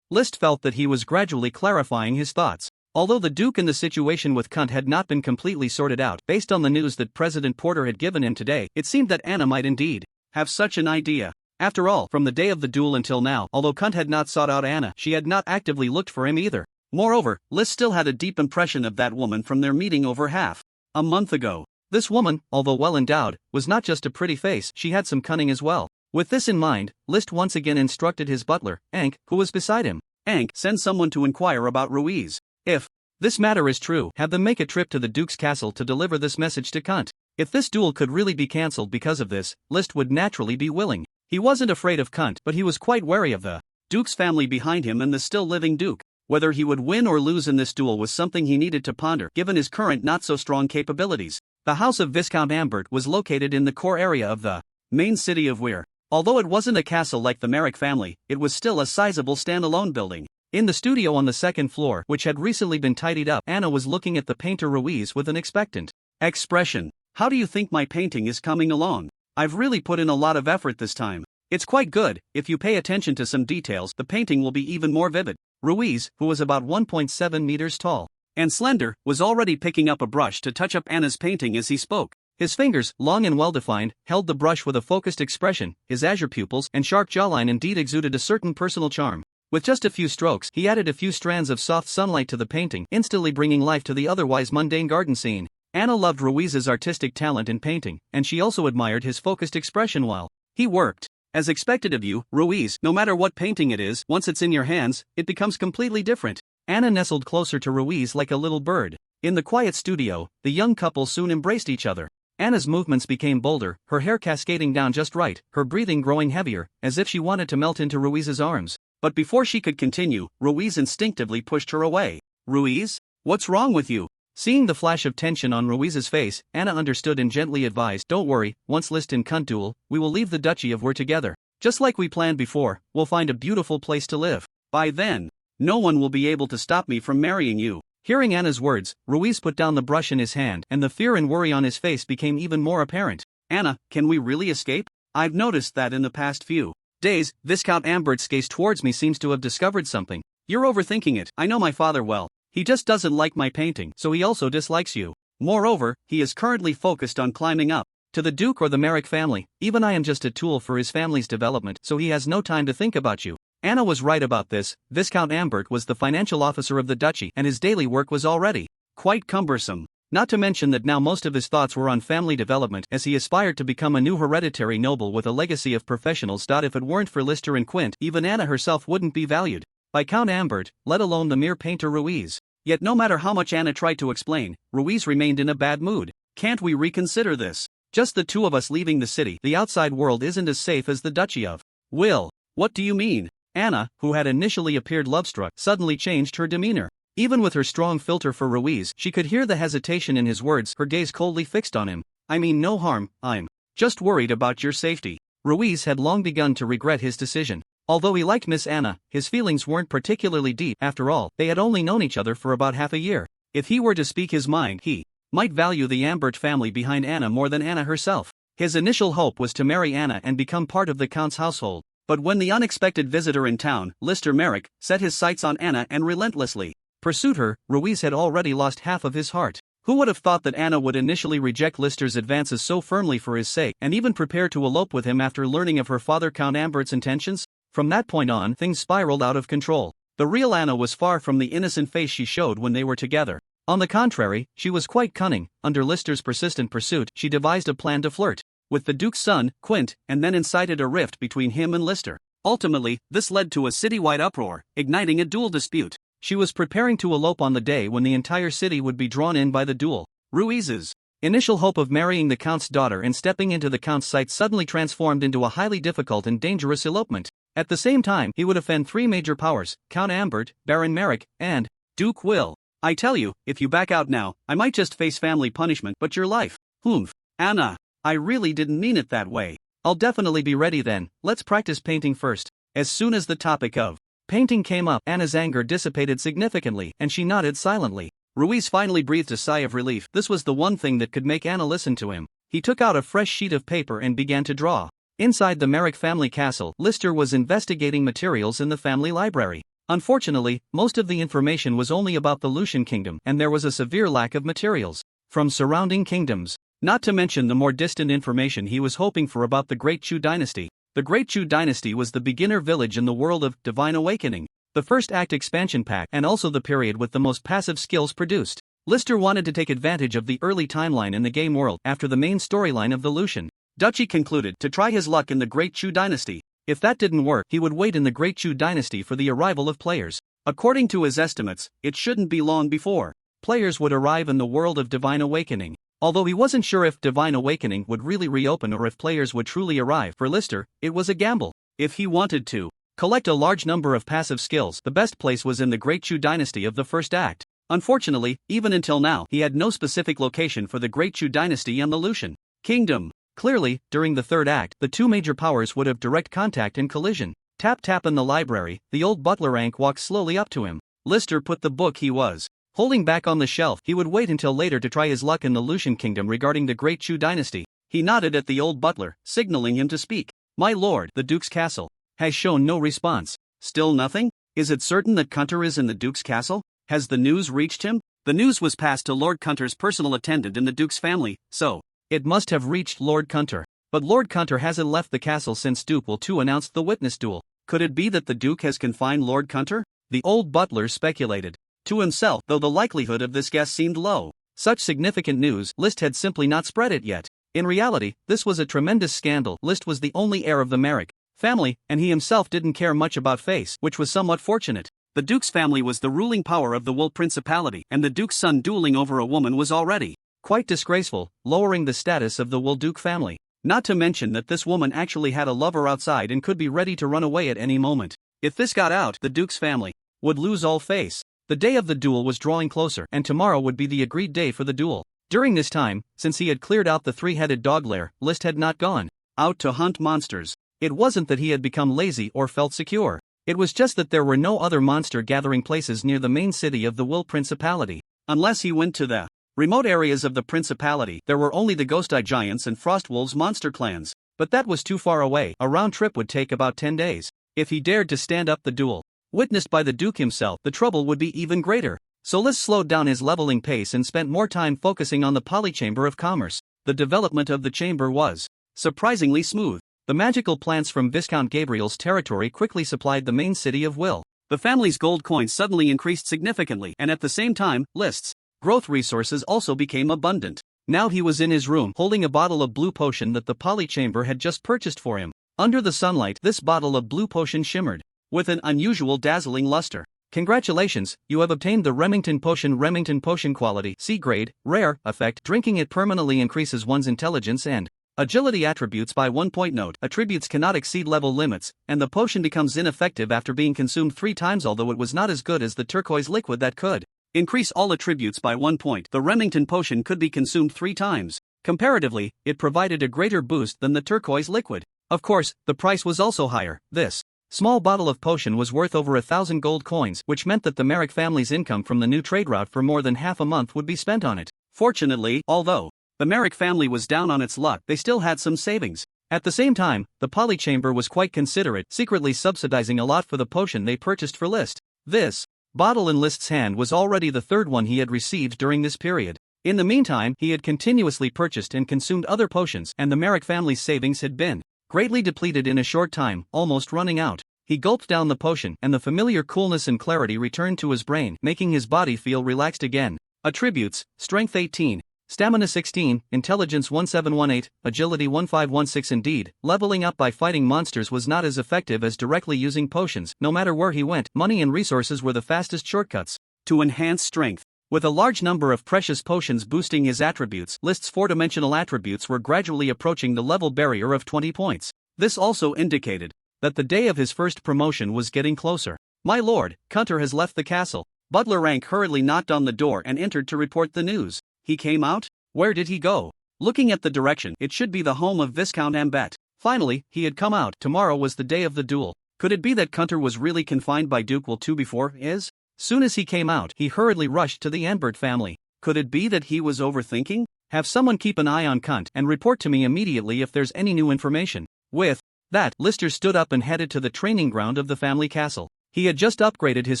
List felt that he was gradually clarifying his thoughts. Although the Duke and the situation with Quint had not been completely sorted out, based on the news that President Porter had given him today, it seemed that Anna might indeed have such an idea. After all, from the day of the duel until now, although Quint had not sought out Anna, she had not actively looked for him either. Moreover, List still had a deep impression of that woman from their meeting over half a month ago. This woman, although well endowed, was not just a pretty face, she had some cunning as well. With this in mind, List once again instructed his butler, Ank, who was beside him. Ank, send someone to inquire about Ruiz. If this matter is true, have them make a trip to the Duke's castle to deliver this message to Quint. If this duel could really be cancelled because of this, List would naturally be willing. He wasn't afraid of Quint, but he was quite wary of the Duke's family behind him and the still living Duke. Whether he would win or lose in this duel was something he needed to ponder, given his current not-so-strong capabilities. The house of Viscount Ambert was located in the core area of the main city of Weir. Although it wasn't a castle like the Merrick family, it was still a sizable standalone building. In the studio on the second floor, which had recently been tidied up, Anna was looking at the painter Ruiz with an expectant expression. How do you think my painting is coming along? I've really put in a lot of effort this time. It's quite good. If you pay attention to some details, the painting will be even more vivid. Ruiz, who was about 1.7 meters tall and slender, was already picking up a brush to touch up Anna's painting as he spoke. His fingers, long and well-defined, held the brush with a focused expression. His azure pupils and sharp jawline indeed exuded a certain personal charm. With just a few strokes, he added a few strands of soft sunlight to the painting, instantly bringing life to the otherwise mundane garden scene. Anna loved Ruiz's artistic talent in painting, and she also admired his focused expression while he worked. As expected of you, Ruiz, no matter what painting it is, once it's in your hands, it becomes completely different. Anna nestled closer to Ruiz like a little bird. In the quiet studio, the young couple soon embraced each other. Anna's movements became bolder, her hair cascading down just right, her breathing growing heavier, as if she wanted to melt into Ruiz's arms. But before she could continue, Ruiz instinctively pushed her away. Ruiz? What's wrong with you? Seeing the flash of tension on Ruiz's face, Anna understood and gently advised, don't worry, once List and Quint duel, we will leave the Duchy of Weir together. Just like we planned before, we'll find a beautiful place to live. By then, no one will be able to stop me from marrying you. Hearing Anna's words, Ruiz put down the brush in his hand, and the fear and worry on his face became even more apparent. Anna, can we really escape? I've noticed that in the past few days, Viscount Ambert's gaze towards me seems to have discovered something. You're overthinking it. I know my father well. He just doesn't like my painting, so he also dislikes you. Moreover, he is currently focused on climbing up to the Duke or the Merrick family. Even I am just a tool for his family's development, so he has no time to think about you. Anna was right about this. Viscount Ambert was the financial officer of the duchy, and his daily work was already quite cumbersome. Not to mention that now most of his thoughts were on family development, as he aspired to become a new hereditary noble with a legacy of professionals. If it weren't for Lister and Quint, even Anna herself wouldn't be valued by Count Ambert, let alone the mere painter Ruiz. Yet no matter how much Anna tried to explain, Ruiz remained in a bad mood. Can't we reconsider this? Just the two of us leaving the city. The outside world isn't as safe as the Duchy of Will. What do you mean? Anna, who had initially appeared love-struck, suddenly changed her demeanor. Even with her strong filter for Ruiz, she could hear the hesitation in his words, her gaze coldly fixed on him. I mean no harm, I'm just worried about your safety. Ruiz had long begun to regret his decision. Although he liked Miss Anna, his feelings weren't particularly deep. After all, they had only known each other for about half a year. If he were to speak his mind, he might value the Ambert family behind Anna more than Anna herself. His initial hope was to marry Anna and become part of the Count's household. But when the unexpected visitor in town, Lister Merrick, set his sights on Anna and relentlessly pursued her, Ruiz had already lost half of his heart. Who would have thought that Anna would initially reject Lister's advances so firmly for his sake, and even prepare to elope with him after learning of her father Count Ambert's intentions? From that point on, things spiraled out of control. The real Anna was far from the innocent face she showed when they were together. On the contrary, she was quite cunning. Under Lister's persistent pursuit, she devised a plan to flirt with the Duke's son, Quint, and then incited a rift between him and Lister. Ultimately, this led to a citywide uproar, igniting a duel dispute. She was preparing to elope on the day when the entire city would be drawn in by the duel. Ruiz's initial hope of marrying the Count's daughter and stepping into the Count's sight suddenly transformed into a highly difficult and dangerous elopement. At the same time, he would offend three major powers, Count Ambert, Baron Merrick, and Duke Will. I tell you, if you back out now, I might just face family punishment, but your life. Humph. Anna, I really didn't mean it that way. I'll definitely be ready then. Let's practice painting first. As soon as the topic of painting came up, Anna's anger dissipated significantly, and she nodded silently. Ruiz finally breathed a sigh of relief. This was the one thing that could make Anna listen to him. He took out a fresh sheet of paper and began to draw. Inside the Merrick family castle, Lister was investigating materials in the family library. Unfortunately, most of the information was only about the Lucian kingdom, and there was a severe lack of materials from surrounding kingdoms. Not to mention the more distant information he was hoping for about the Great Chu dynasty. The Great Chu dynasty was the beginner village in the world of Divine Awakening, the first act expansion pack, and also the period with the most passive skills produced. Lister wanted to take advantage of the early timeline in the game world after the main storyline of the Lucian Duchy concluded to try his luck in the Great Chu dynasty. If that didn't work, he would wait in the Great Chu dynasty for the arrival of players. According to his estimates, it shouldn't be long before players would arrive in the world of Divine Awakening. Although he wasn't sure if Divine Awakening would really reopen or if players would truly arrive, for Lister, it was a gamble. If he wanted to collect a large number of passive skills, the best place was in the Great Chu dynasty of the first act. Unfortunately, even until now, he had no specific location for the Great Chu dynasty and the Lucian kingdom. Clearly, during the third act, the two major powers would have direct contact and collision. Tap tap in the library, the old butler Ank walked slowly up to him. Lister put the book he was holding back on the shelf. He would wait until later to try his luck in the Lucian kingdom regarding the Great Chu dynasty. He nodded at the old butler, signaling him to speak. My lord, the Duke's castle has shown no response. Still nothing? Is it certain that Cunter is in the Duke's castle? Has the news reached him? The news was passed to Lord Cunter's personal attendant in the Duke's family, so it must have reached Lord Cunter. But Lord Cunter hasn't left the castle since Duke Will II announced the witness duel. Could it be that the Duke has confined Lord Cunter? The old butler speculated to himself, though the likelihood of this guess seemed low. Such significant news, List had simply not spread it yet. In reality, this was a tremendous scandal. List was the only heir of the Merrick family, and he himself didn't care much about face, which was somewhat fortunate. The Duke's family was the ruling power of the Wool Principality, and the Duke's son dueling over a woman was already quite disgraceful, lowering the status of the Wool Duke family. Not to mention that this woman actually had a lover outside and could be ready to run away at any moment. If this got out, the Duke's family would lose all face. The day of the duel was drawing closer, and tomorrow would be the agreed day for the duel. During this time, since he had cleared out the three-headed dog lair, List had not gone out to hunt monsters. It wasn't that he had become lazy or felt secure. It was just that there were no other monster gathering places near the main city of the Wool Principality. Unless he went to the remote areas of the Principality, there were only the Ghost Eye Giants and Frostwolves monster clans. But that was too far away. A round trip would take about 10 days. If he dared to stand up the duel witnessed by the Duke himself, the trouble would be even greater. So List slowed down his leveling pace and spent more time focusing on the Polychamber of Commerce. The development of the chamber was surprisingly smooth. The magical plants from Viscount Gabriel's territory quickly supplied the main city of Will. The family's gold coins suddenly increased significantly, and at the same time, List's growth resources also became abundant. Now he was in his room, holding a bottle of blue potion that the Polychamber had just purchased for him. Under the sunlight, this bottle of blue potion shimmered with an unusual dazzling luster. Congratulations, you have obtained the Remington Potion quality, C grade, rare, effect. Drinking it permanently increases one's intelligence and Agility attributes by 1 point. Note: attributes cannot exceed level limits, and the potion becomes ineffective after being consumed 3 times, although it was not as good as the turquoise liquid that could increase all attributes by 1 point. The Remington potion could be consumed 3 times. Comparatively, it provided a greater boost than the turquoise liquid. Of course, the price was also higher. This small bottle of potion was worth over 1,000 gold coins, which meant that the Merrick family's income from the new trade route for more than half a month would be spent on it. Fortunately, although the Merrick family was down on its luck, they still had some savings. At the same time, the polychamber was quite considerate, secretly subsidizing a lot for the potion they purchased for List. This bottle in List's hand was already the 3rd one he had received during this period. In the meantime, he had continuously purchased and consumed other potions, and the Merrick family's savings had been greatly depleted in a short time, almost running out. He gulped down the potion, and the familiar coolness and clarity returned to his brain, making his body feel relaxed again. Attributes: Strength 18. Stamina 16, Intelligence 1718, Agility 1516. Indeed, leveling up by fighting monsters was not as effective as directly using potions. No matter where he went, money and resources were the fastest shortcuts to enhance strength. With a large number of precious potions boosting his attributes, List's 4-dimensional attributes were gradually approaching the level barrier of 20 points. This also indicated that the day of his first promotion was getting closer. "My lord, Cunter has left the castle." Butler Rank hurriedly knocked on the door and entered to report the news. "He came out? Where did he go?" Looking at the direction, it should be the home of Viscount Ambet. Finally, he had come out. Tomorrow was the day of the duel. Could it be that Cunter was really confined by Duke Will 2 before his? Soon as he came out, he hurriedly rushed to the Ambert family. Could it be that he was overthinking? "Have someone keep an eye on Cunt and report to me immediately if there's any new information." With that, Lister stood up and headed to the training ground of the family castle. He had just upgraded his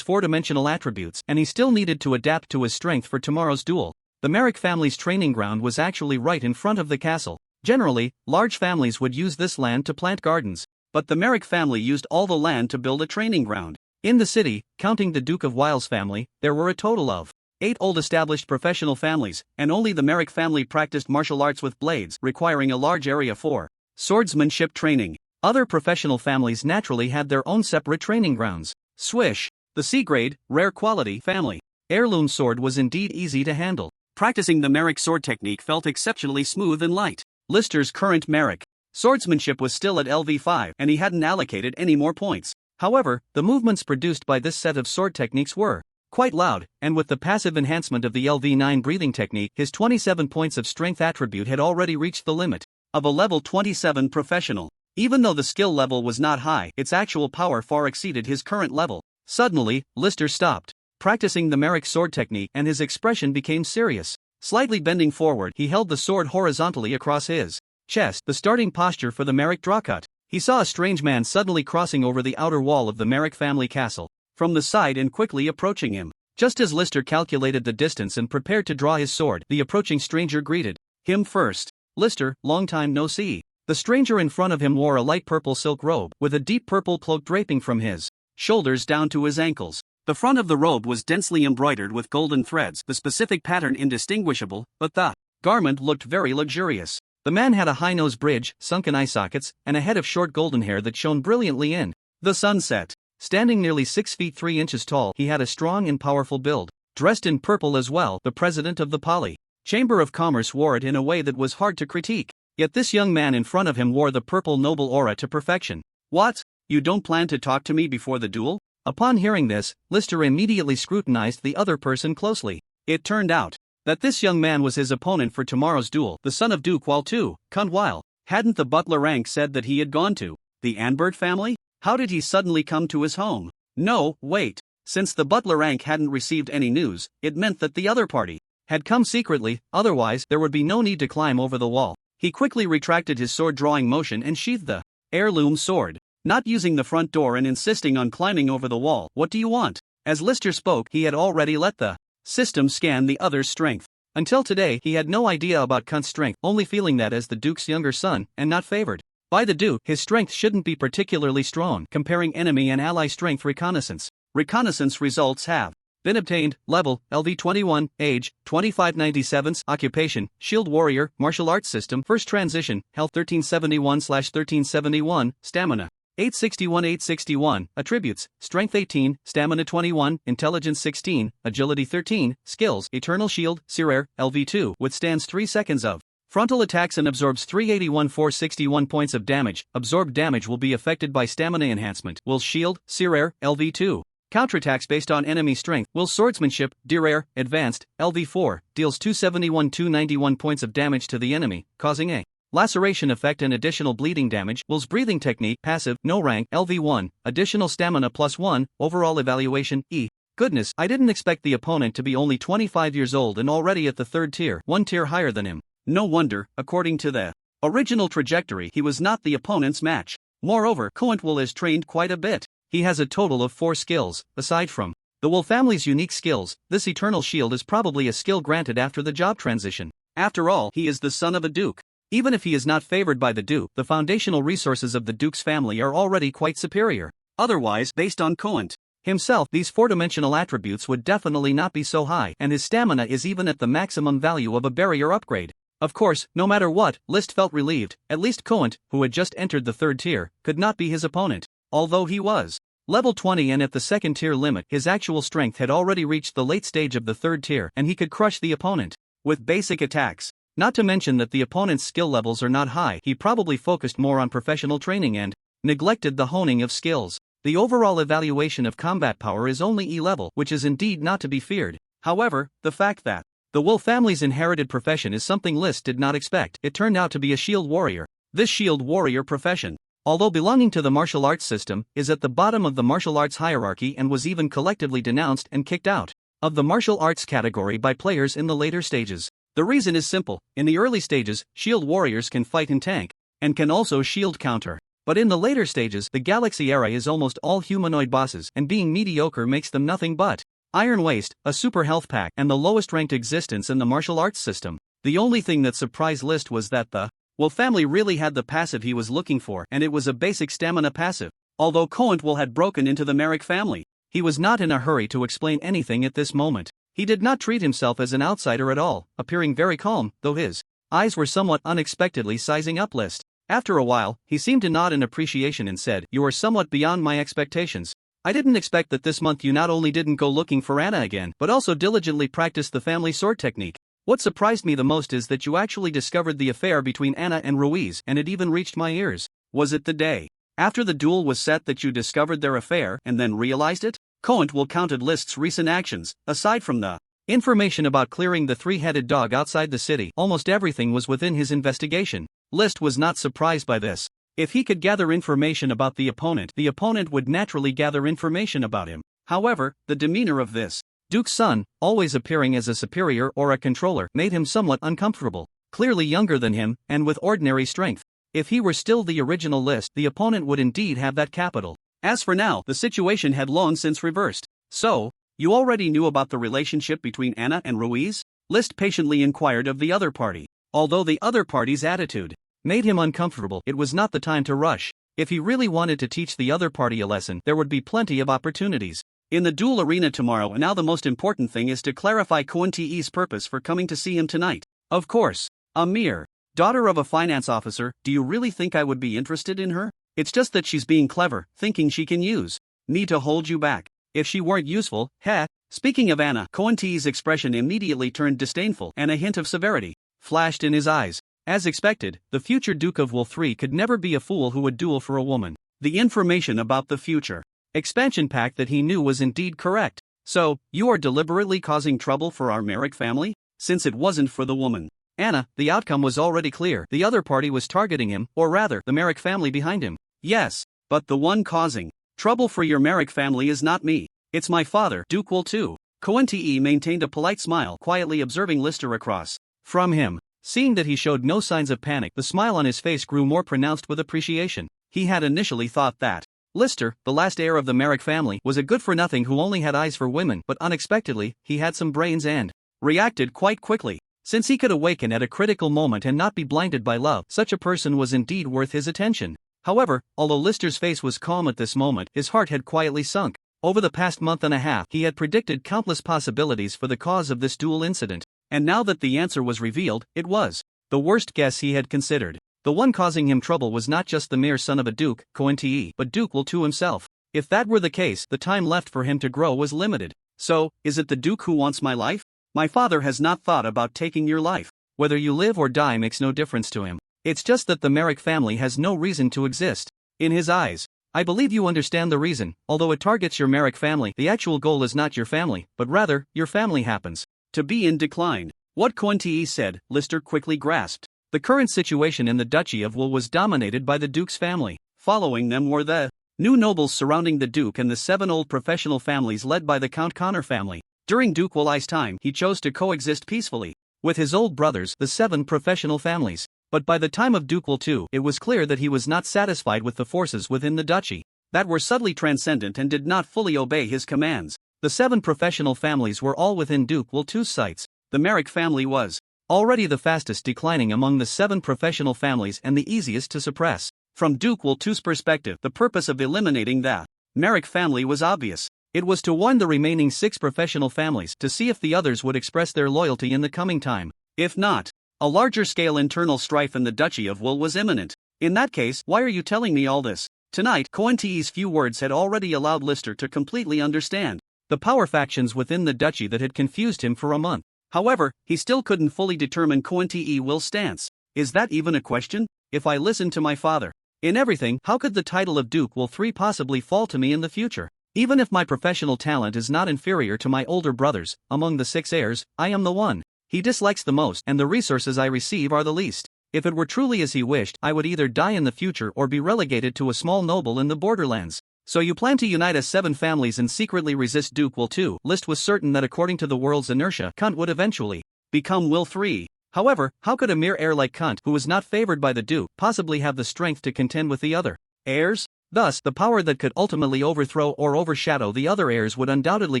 4-dimensional attributes, and he still needed to adapt to his strength for tomorrow's duel. The Merrick family's training ground was actually right in front of the castle. Generally, large families would use this land to plant gardens, but the Merrick family used all the land to build a training ground. In the city, counting the Duke of Wiles family, there were a total of 8 old established professional families, and only the Merrick family practiced martial arts with blades, requiring a large area for swordsmanship training. Other professional families naturally had their own separate training grounds. Swish. The C-grade, rare quality family heirloom sword was indeed easy to handle. Practicing the Merrick sword technique felt exceptionally smooth and light. Lister's current Merrick swordsmanship was still at LV5, and he hadn't allocated any more points. However, the movements produced by this set of sword techniques were quite loud, and with the passive enhancement of the LV9 breathing technique, his 27 points of strength attribute had already reached the limit of a level 27 professional. Even though the skill level was not high, its actual power far exceeded his current level. Suddenly, Lister stopped practicing the Merrick sword technique, and his expression became serious. Slightly bending forward, he held the sword horizontally across his chest, the starting posture for the Merrick drawcut. He saw a strange man suddenly crossing over the outer wall of the Merrick family castle from the side and quickly approaching him. Just as Lister calculated the distance and prepared to draw his sword, the approaching stranger greeted him first. "Lister, long time no see." The stranger in front of him wore a light purple silk robe, with a deep purple cloak draping from his shoulders down to his ankles. The front of the robe was densely embroidered with golden threads, the specific pattern indistinguishable, but the garment looked very luxurious. The man had a high nose bridge, sunken eye sockets, and a head of short golden hair that shone brilliantly in the sunset. Standing nearly 6 feet 3 inches tall, he had a strong and powerful build. Dressed in purple as well, the president of the Poly Chamber of Commerce wore it in a way that was hard to critique. Yet this young man in front of him wore the purple noble aura to perfection. "What? You don't plan to talk to me before the duel?" Upon hearing this, Lister immediately scrutinized the other person closely. It turned out that this young man was his opponent for tomorrow's duel, the son of Duke Wall 2, Cunt Weil. Hadn't the butler rank said that he had gone to the Anbert family? How did he suddenly come to his home? No, wait. Since the butler rank hadn't received any news, it meant that the other party had come secretly, otherwise there would be no need to climb over the wall. He quickly retracted his sword-drawing motion and sheathed the heirloom sword, not using the front door and insisting on climbing over the wall. "What do you want?" As Lister spoke, he had already let the system scan the other's strength. Until today, he had no idea about Cunt's strength, only feeling that as the Duke's younger son, and not favored by the Duke, his strength shouldn't be particularly strong. Comparing enemy and ally strength reconnaissance. Reconnaissance results have been obtained. Level, LV21, age, 2597, occupation, shield warrior, martial arts system, first transition, health 1371/1371, stamina 861, attributes, strength 18, stamina 21, intelligence 16, agility 13, skills, eternal shield, Sirair, LV2, withstands 3 seconds of Frontal attacks and absorbs 381 461 points of damage. Absorbed damage will be affected by stamina enhancement. Will shield, Sirair, LV2. Counterattacks based on enemy strength. Will swordsmanship, Dirair, advanced, LV4, deals 271 291 points of damage to the enemy, causing a laceration effect and additional bleeding damage. Will's breathing technique, passive, no rank, LV1, additional stamina +1, overall evaluation, E. Goodness, I didn't expect the opponent to be only 25 years old and already at the 3rd tier, one tier higher than him. No wonder, according to the original trajectory, he was not the opponent's match. Moreover, Quint has trained quite a bit. He has a total of 4 skills. Aside from the Will family's unique skills, this eternal shield is probably a skill granted after the job transition. After all, he is the son of a duke. Even if he is not favored by the duke, the foundational resources of the duke's family are already quite superior. Otherwise, based on Quint himself, these 4-dimensional attributes would definitely not be so high, and his stamina is even at the maximum value of a barrier upgrade. Of course, no matter what, List felt relieved. At least Quint, who had just entered the 3rd tier, could not be his opponent. Although he was level 20 and at the 2nd tier limit, his actual strength had already reached the late stage of the 3rd tier, and he could crush the opponent with basic attacks. Not to mention that the opponent's skill levels are not high. He probably focused more on professional training and neglected the honing of skills. The overall evaluation of combat power is only E level, which is indeed not to be feared. However, the fact that the Will family's inherited profession is something List did not expect. It turned out to be a shield warrior. This shield warrior profession, although belonging to the martial arts system, is at the bottom of the martial arts hierarchy and was even collectively denounced and kicked out of the martial arts category by players in the later stages. The reason is simple. In the early stages, shield warriors can fight and tank, and can also shield counter. But in the later stages, the Galaxy era is almost all humanoid bosses, and being mediocre makes them nothing but Iron Waste, a super health pack, and the lowest ranked existence in the martial arts system. The only thing that surprised List was that the Will family really had the passive he was looking for, and it was a basic stamina passive. Although Quint had broken into the Merrick family, he was not in a hurry to explain anything at this moment. He did not treat himself as an outsider at all, appearing very calm, though his eyes were somewhat unexpectedly sizing up List. After a while, he seemed to nod in appreciation and said, "You are somewhat beyond my expectations. I didn't expect that this month you not only didn't go looking for Anna again, but also diligently practiced the family sword technique. What surprised me the most is that you actually discovered the affair between Anna and Ruiz, and it even reached my ears. Was it the day after the duel was set that you discovered their affair and then realized it?" Quint counted List's recent actions. Aside from the information about clearing the 3-headed dog outside the city, almost everything was within his investigation. List was not surprised by this. If he could gather information about the opponent would naturally gather information about him. However, the demeanor of this Duke's son, always appearing as a superior or a controller, made him somewhat uncomfortable. Clearly younger than him, and with ordinary strength. If he were still the original List, the opponent would indeed have that capital. As for now, the situation had long since reversed. "So, you already knew about the relationship between Anna and Ruiz?" List patiently inquired of the other party. Although the other party's attitude made him uncomfortable, it was not the time to rush. If he really wanted to teach the other party a lesson, there would be plenty of opportunities in the duel arena tomorrow, and now the most important thing is to clarify Quint's purpose for coming to see him tonight. Of course, a mere daughter of a finance officer, do you really think I would be interested in her? It's just that she's being clever, thinking she can use me to hold you back. If she weren't useful, heh. Speaking of Anna, Quint's expression immediately turned disdainful, and a hint of severity flashed in his eyes. As expected, the future Duke of Will 3 could never be a fool who would duel for a woman. The information about the future expansion pack that he knew was indeed correct. "So, you are deliberately causing trouble for our Merrick family? Since it wasn't for the woman Anna, the outcome was already clear. The other party was targeting him, or rather, the Merrick family behind him." "Yes, but the one causing trouble for your Merrick family is not me. It's my father, Duke Will 2. Quint maintained a polite smile, quietly observing Lister across from him. Seeing that he showed no signs of panic, the smile on his face grew more pronounced with appreciation. He had initially thought that Lister, the last heir of the Merrick family, was a good-for-nothing who only had eyes for women, but unexpectedly, he had some brains and reacted quite quickly. Since he could awaken at a critical moment and not be blinded by love, such a person was indeed worth his attention. However, although Lister's face was calm at this moment, his heart had quietly sunk. Over the past month and a half, he had predicted countless possibilities for the cause of this duel incident, and now that the answer was revealed, it was the worst guess he had considered. The one causing him trouble was not just the mere son of a duke, Quint, but Duke Will 2 himself. If that were the case, the time left for him to grow was limited. "So, is it the Duke who wants my life? My father has not thought about taking your life. Whether you live or die makes no difference to him. It's just that the Merrick family has no reason to exist. In his eyes. I believe you understand the reason. Although it targets your Merrick family, the actual goal is not your family, but rather, your family happens to be in decline. What Quint said, Lister quickly grasped. The current situation in the Duchy of Wool was dominated by the Duke's family. Following them were the new nobles surrounding the Duke and the 7 old professional families led by the Count Connor family. During Duke Wolai's time, he chose to coexist peacefully with his old brothers, the 7 professional families. But by the time of Duke Wool II, it was clear that he was not satisfied with the forces within the duchy that were subtly transcendent and did not fully obey his commands. The 7 professional families were all within Duke Wool II's sights. The Merrick family was already the fastest declining among the 7 professional families and the easiest to suppress. From Duke Wool II's perspective, the purpose of eliminating the Merrick family was obvious. It was to warn the remaining 6 professional families to see if the others would express their loyalty in the coming time. If not, a larger-scale internal strife in the Duchy of Wool was imminent. In that case, why are you telling me all this? Tonight, Quint's few words had already allowed Lister to completely understand the power factions within the duchy that had confused him for a month. However, he still couldn't fully determine Quint Will's stance. Is that even a question? If I listen to my father in everything, how could the title of Duke Wool III possibly fall to me in the future? Even if my professional talent is not inferior to my older brothers, among the 6 heirs, I am the one he dislikes the most, and the resources I receive are the least. If it were truly as he wished, I would either die in the future or be relegated to a small noble in the borderlands. So you plan to unite as 7 families and secretly resist Duke Wool II? List was certain that according to the world's inertia, Quint would eventually become Will III. However, how could a mere heir like Quint, who was not favored by the Duke, possibly have the strength to contend with the other heirs? Thus, the power that could ultimately overthrow or overshadow the other heirs would undoubtedly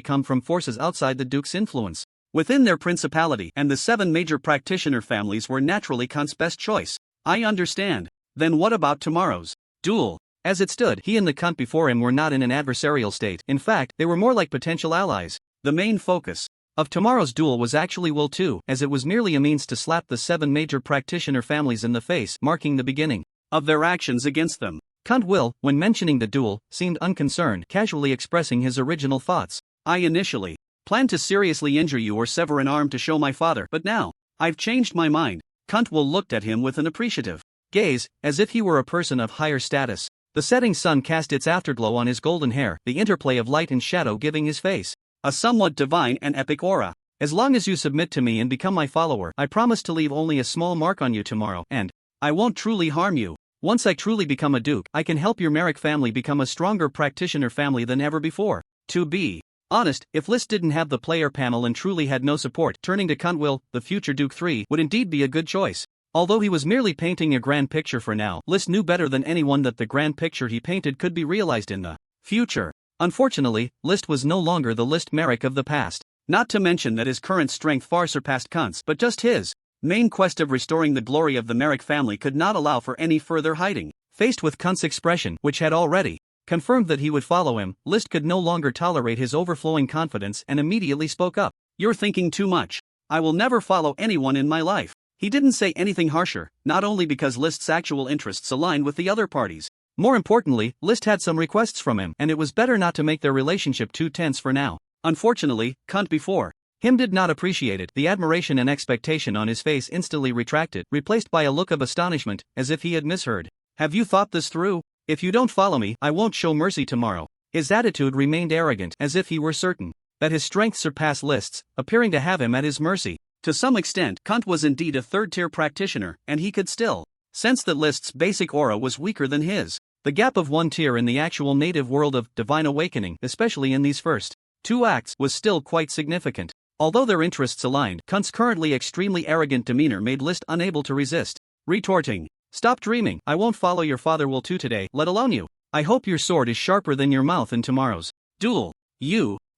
come from forces outside the Duke's influence. Within their principality, and the 7 major practitioner families were naturally Quint's best choice. I understand. Then what about tomorrow's duel? As it stood, he and the Quint before him were not in an adversarial state. In fact, they were more like potential allies. The main focus of tomorrow's duel was actually Will II, as it was merely a means to slap the 7 major practitioner families in the face, marking the beginning of their actions against them. Quint Will, when mentioning the duel, seemed unconcerned, casually expressing his original thoughts. I initially planned to seriously injure you or sever an arm to show my father, but now I've changed my mind. Quint Will looked at him with an appreciative gaze, as if he were a person of higher status. The setting sun cast its afterglow on his golden hair, the interplay of light and shadow giving his face a somewhat divine and epic aura. As long as you submit to me and become my follower, I promise to leave only a small mark on you tomorrow, and I won't truly harm you. Once I truly become a duke, I can help your Merrick family become a stronger practitioner family than ever before. To be honest, if List didn't have the player panel and truly had no support, turning to Quint Will, the future Duke III, would indeed be a good choice. Although he was merely painting a grand picture for now, List knew better than anyone that the grand picture he painted could be realized in the future. Unfortunately, List was no longer the List Merrick of the past. Not to mention that his current strength far surpassed Quint's, but just his main quest of restoring the glory of the Merrick family could not allow for any further hiding. Faced with Quint's expression, which had already confirmed that he would follow him, List could no longer tolerate his overflowing confidence and immediately spoke up. You're thinking too much. I will never follow anyone in my life. He didn't say anything harsher, not only because List's actual interests aligned with the other parties. More importantly, List had some requests from him, and it was better not to make their relationship too tense for now. Unfortunately, Quint before him did not appreciate it. The admiration and expectation on his face instantly retracted, replaced by a look of astonishment, as if he had misheard. Have you thought this through? If you don't follow me, I won't show mercy tomorrow. His attitude remained arrogant, as if he were certain that his strength surpassed List's, appearing to have him at his mercy. To some extent, Quint was indeed a third-tier practitioner, and he could still sense that List's basic aura was weaker than his. The gap of 1 tier in the actual native world of divine awakening, especially in these first 2 acts, was still quite significant. Although their interests aligned, Quint's currently extremely arrogant demeanor made List unable to resist, retorting, "Stop dreaming. I won't follow your father Will II today, let alone you. I hope your sword is sharper than your mouth in tomorrow's duel."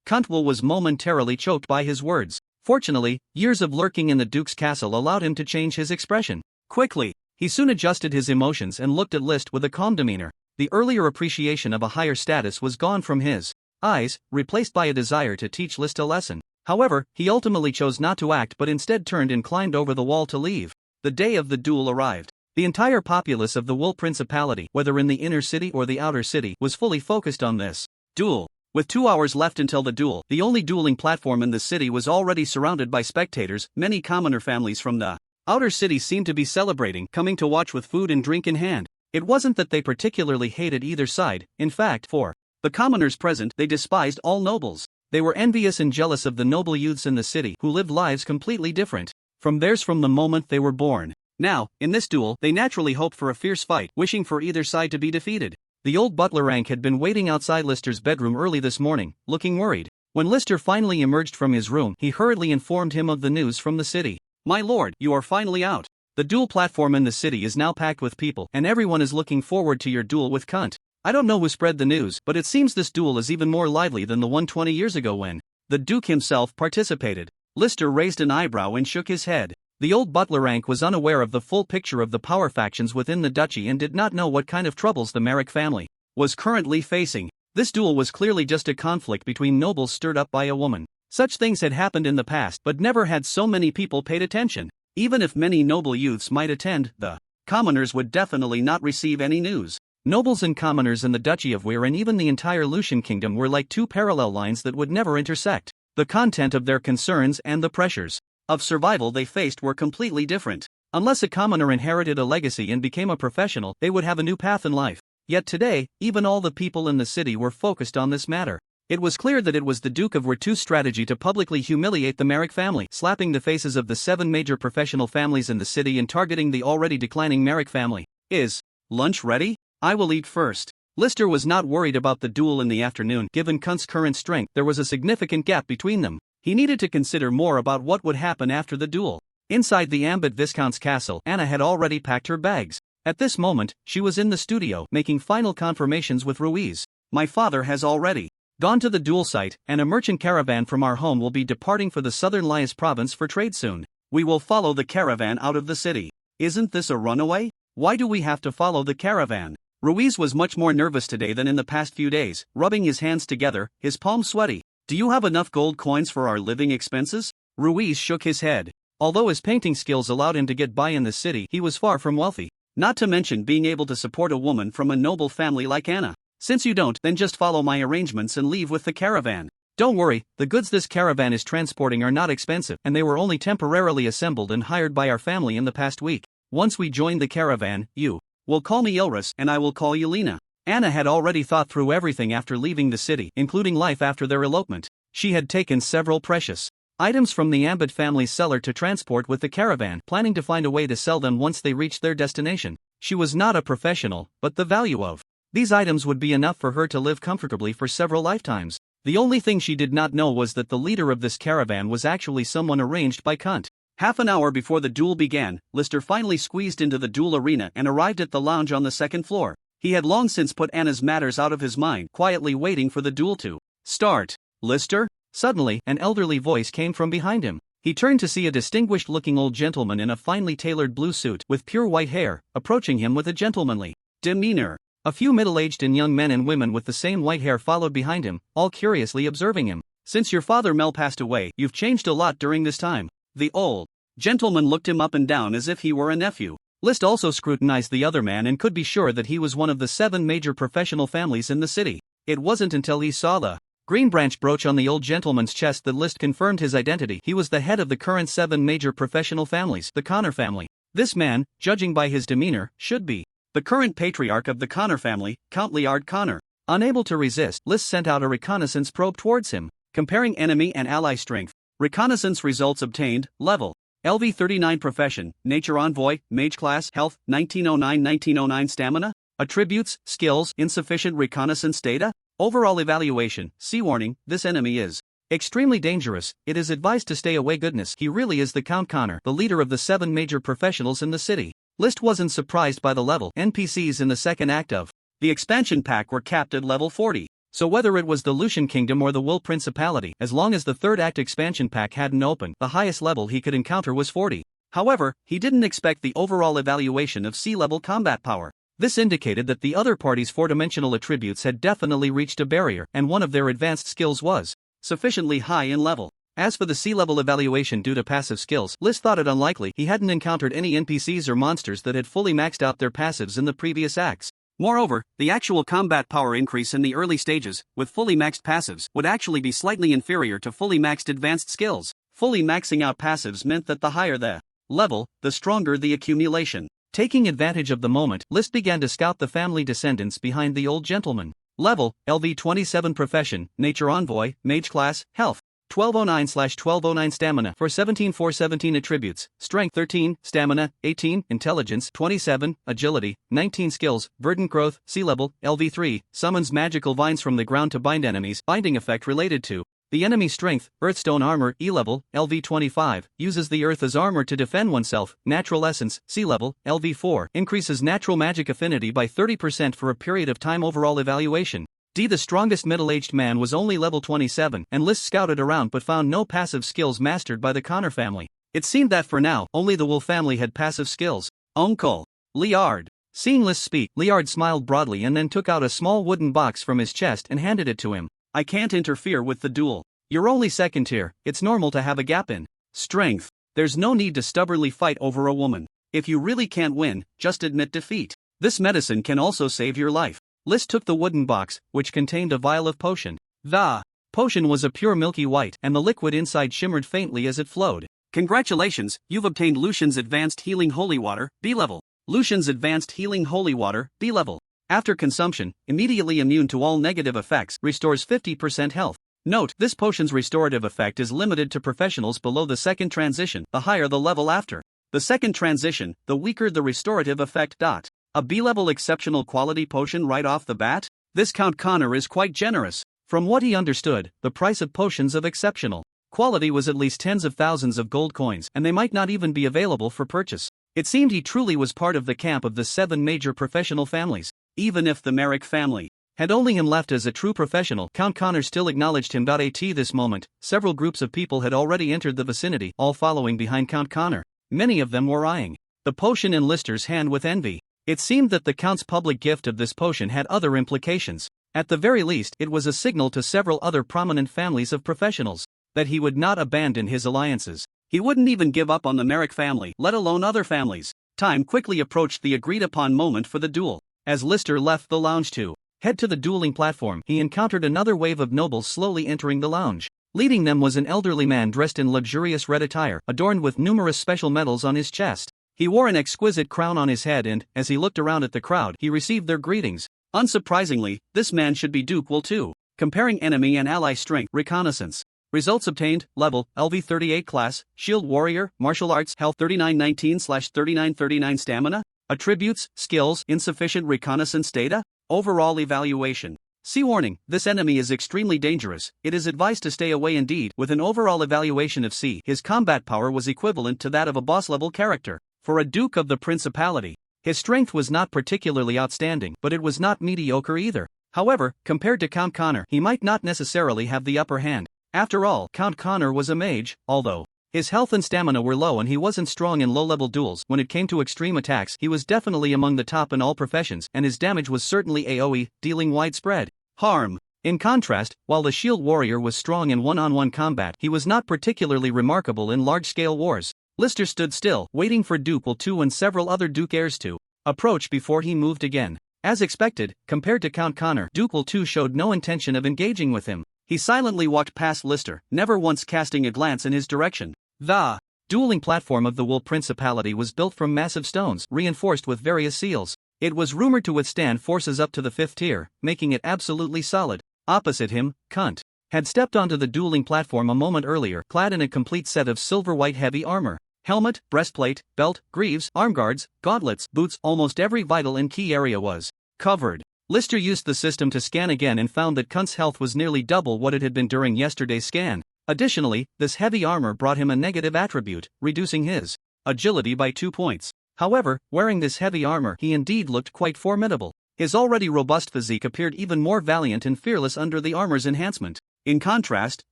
Quint Will was momentarily choked by his words. Fortunately, years of lurking in the Duke's castle allowed him to change his expression quickly. He soon adjusted his emotions and looked at List with a calm demeanor. The earlier appreciation of a higher status was gone from his eyes, replaced by a desire to teach List a lesson. However, he ultimately chose not to act but instead turned and climbed over the wall to leave. The day of the duel arrived. The entire populace of the Wool Principality, whether in the inner city or the outer city, was fully focused on this duel. With 2 hours left until the duel, the only dueling platform in the city was already surrounded by spectators. Many commoner families from the Outer cities seemed to be celebrating, coming to watch with food and drink in hand. It wasn't that they particularly hated either side, in fact, for the commoners present, they despised all nobles. They were envious and jealous of the noble youths in the city who lived lives completely different from theirs from the moment they were born. Now, in this duel, they naturally hoped for a fierce fight, wishing for either side to be defeated. The old butler rank had been waiting outside Lister's bedroom early this morning, looking worried. When Lister finally emerged from his room, he hurriedly informed him of the news from the city. "My lord, you are finally out. The duel platform in the city is now packed with people, and everyone is looking forward to your duel with Quint. I don't know who spread the news, but it seems this duel is even more lively than the one 20 years ago when the Duke himself participated." Lister raised an eyebrow and shook his head. The old butler rank was unaware of the full picture of the power factions within the duchy and did not know what kind of troubles the Merrick family was currently facing. This duel was clearly just a conflict between nobles stirred up by a woman. Such things had happened in the past, but never had so many people paid attention. Even if many noble youths might attend, the commoners would definitely not receive any news. Nobles and commoners in the Duchy of Weir and even the entire Lucian kingdom were like two parallel lines that would never intersect. The content of their concerns and the pressures of survival they faced were completely different. Unless a commoner inherited a legacy and became a professional, they would have a new path in life. Yet today, even all the people in the city were focused on this matter. It was clear that it was the Duke of Werthu's strategy to publicly humiliate the Merrick family, slapping the faces of the 7 major professional families in the city and targeting the already declining Merrick family. "Is lunch ready? I will eat first." Lister was not worried about the duel in the afternoon. Given Quint's current strength, there was a significant gap between them. He needed to consider more about what would happen after the duel. Inside the Ambit Viscount's castle, Anna had already packed her bags. At this moment, she was in the studio, making final confirmations with Ruiz. "My father has already gone to the duel site, and a merchant caravan from our home will be departing for the southern Lias province for trade soon. We will follow the caravan out of the city." "Isn't this a runaway? Why do we have to follow the caravan?" Ruiz was much more nervous today than in the past few days, rubbing his hands together, his palms sweaty. "Do you have enough gold coins for our living expenses?" Ruiz shook his head. Although his painting skills allowed him to get by in the city, he was far from wealthy. Not to mention being able to support a woman from a noble family like Anna. "Since you don't, then just follow my arrangements and leave with the caravan. Don't worry, the goods this caravan is transporting are not expensive, and they were only temporarily assembled and hired by our family in the past week. Once we join the caravan, you will call me Ilris and I will call you Lena." Anna had already thought through everything after leaving the city, including life after their elopement. She had taken several precious items from the Ambit family's cellar to transport with the caravan, planning to find a way to sell them once they reached their destination. She was not a professional, but the value of these items would be enough for her to live comfortably for several lifetimes. The only thing she did not know was that the leader of this caravan was actually someone arranged by Quint. Half an hour before the duel began, Lister finally squeezed into the duel arena and arrived at the lounge on the second floor. He had long since put Anna's matters out of his mind, quietly waiting for the duel to start. "Lister?" Suddenly, an elderly voice came from behind him. He turned to see a distinguished-looking old gentleman in a finely tailored blue suit with pure white hair, approaching him with a gentlemanly demeanor. A few middle-aged and young men and women with the same white hair followed behind him, all curiously observing him. "Since your father Mel passed away, you've changed a lot during this time." The old gentleman looked him up and down as if he were a nephew. List also scrutinized the other man and could be sure that he was one of the 7 major professional families in the city. It wasn't until he saw the green branch brooch on the old gentleman's chest that List confirmed his identity. He was the head of the current 7 major professional families, the Connor family. This man, judging by his demeanor, should be the current patriarch of the Connor family, Count Liard Connor. Unable to resist, List sent out a reconnaissance probe towards him, comparing enemy and ally strength. Reconnaissance results obtained, level LV 39 profession, nature envoy, mage class, health, 1909 stamina, attributes, skills, insufficient reconnaissance data, overall evaluation, see warning, this enemy is extremely dangerous, it is advised to stay away. Goodness, he really is the Count Connor, the leader of the 7 major professionals in the city. List wasn't surprised by the level. NPCs in the second act of the expansion pack were capped at level 40. So whether it was the Lucian Kingdom or the Will Principality, as long as the third act expansion pack hadn't opened, the highest level he could encounter was 40. However, he didn't expect the overall evaluation of C-level combat power. This indicated that the other party's 4-dimensional attributes had definitely reached a barrier, and one of their advanced skills was sufficiently high in level. As for the C-level evaluation due to passive skills, List thought it unlikely. He hadn't encountered any NPCs or monsters that had fully maxed out their passives in the previous acts. Moreover, the actual combat power increase in the early stages, with fully maxed passives, would actually be slightly inferior to fully maxed advanced skills. Fully maxing out passives meant that the higher the level, the stronger the accumulation. Taking advantage of the moment, List began to scout the family descendants behind the old gentleman. Level, LV27 Profession, Nature Envoy, Mage Class, Health. 1209/1209 Stamina for 17/417 Attributes, Strength 13, Stamina 18, Intelligence 27, Agility 19 Skills, Verdant Growth, Sea Level, LV3, Summons magical vines from the ground to bind enemies, binding effect related to the enemy's strength, Earthstone Armor, E-Level, LV25, uses the earth as armor to defend oneself, Natural Essence, Sea Level, LV4, increases natural magic affinity by 30% for a period of time. Overall evaluation. D. The strongest middle-aged man was only level 27, and List scouted around but found no passive skills mastered by the Connor family. It seemed that for now, only the Wolf family had passive skills. Uncle Liard. Seeing List speak, Liard smiled broadly and then took out a small wooden box from his chest and handed it to him. I can't interfere with the duel. You're only second tier, it's normal to have a gap in strength. There's no need to stubbornly fight over a woman. If you really can't win, just admit defeat. This medicine can also save your life. List took the wooden box, which contained a vial of potion. The potion was a pure milky white, and the liquid inside shimmered faintly as it flowed. Congratulations, you've obtained Lucian's Advanced Healing Holy Water, B level. Lucian's Advanced Healing Holy Water, B level. After consumption, immediately immune to all negative effects, restores 50% health. Note, this potion's restorative effect is limited to professionals below the second transition, the higher the level after the second transition, the weaker the restorative effect. A B-level exceptional quality potion right off the bat? This Count Connor is quite generous. From what he understood, the price of potions of exceptional quality was at least tens of thousands of gold coins, and they might not even be available for purchase. It seemed he truly was part of the camp of the 7 major professional families. Even if the Merrick family had only him left as a true professional, Count Connor still acknowledged him. At this moment, several groups of people had already entered the vicinity, all following behind Count Connor. Many of them were eyeing the potion in Lister's hand with envy. It seemed that the Count's public gift of this potion had other implications. At the very least, it was a signal to several other prominent families of professionals that he would not abandon his alliances. He wouldn't even give up on the Merrick family, let alone other families. Time quickly approached the agreed-upon moment for the duel. As Lister left the lounge to head to the dueling platform, he encountered another wave of nobles slowly entering the lounge. Leading them was an elderly man dressed in luxurious red attire, adorned with numerous special medals on his chest. He wore an exquisite crown on his head and, as he looked around at the crowd, he received their greetings. Unsurprisingly, this man should be Duke Will 2. Comparing enemy and ally strength, reconnaissance. Results obtained, level, LV38 class, Shield Warrior, Martial Arts, Health 3919/3939 Stamina. Attributes, skills, insufficient reconnaissance data. Overall evaluation. See warning, this enemy is extremely dangerous, it is advised to stay away. Indeed, with an overall evaluation of C, his combat power was equivalent to that of a boss-level character. For a Duke of the Principality, his strength was not particularly outstanding, but it was not mediocre either. However, compared to Count Connor, he might not necessarily have the upper hand. After all, Count Connor was a mage, although his health and stamina were low and he wasn't strong in low-level duels. When it came to extreme attacks, he was definitely among the top in all professions, and his damage was certainly AoE, dealing widespread harm. In contrast, while the Shield Warrior was strong in one-on-one combat, he was not particularly remarkable in large-scale wars. Lister stood still, waiting for Duke Will 2 and several other Duke heirs to approach before he moved again. As expected, compared to Count Connor, Duke Will 2 showed no intention of engaging with him. He silently walked past Lister, never once casting a glance in his direction. The dueling platform of the Wool Principality was built from massive stones, reinforced with various seals. It was rumored to withstand forces up to the 5th tier, making it absolutely solid. Opposite him, Quint had stepped onto the dueling platform a moment earlier, clad in a complete set of silver-white heavy armor. Helmet, breastplate, belt, greaves, armguards, gauntlets, boots, almost every vital and key area was covered. Lister used the system to scan again and found that Quint's health was nearly double what it had been during yesterday's scan. Additionally, this heavy armor brought him a negative attribute, reducing his agility by 2 points. However, wearing this heavy armor, he indeed looked quite formidable. His already robust physique appeared even more valiant and fearless under the armor's enhancement. In contrast,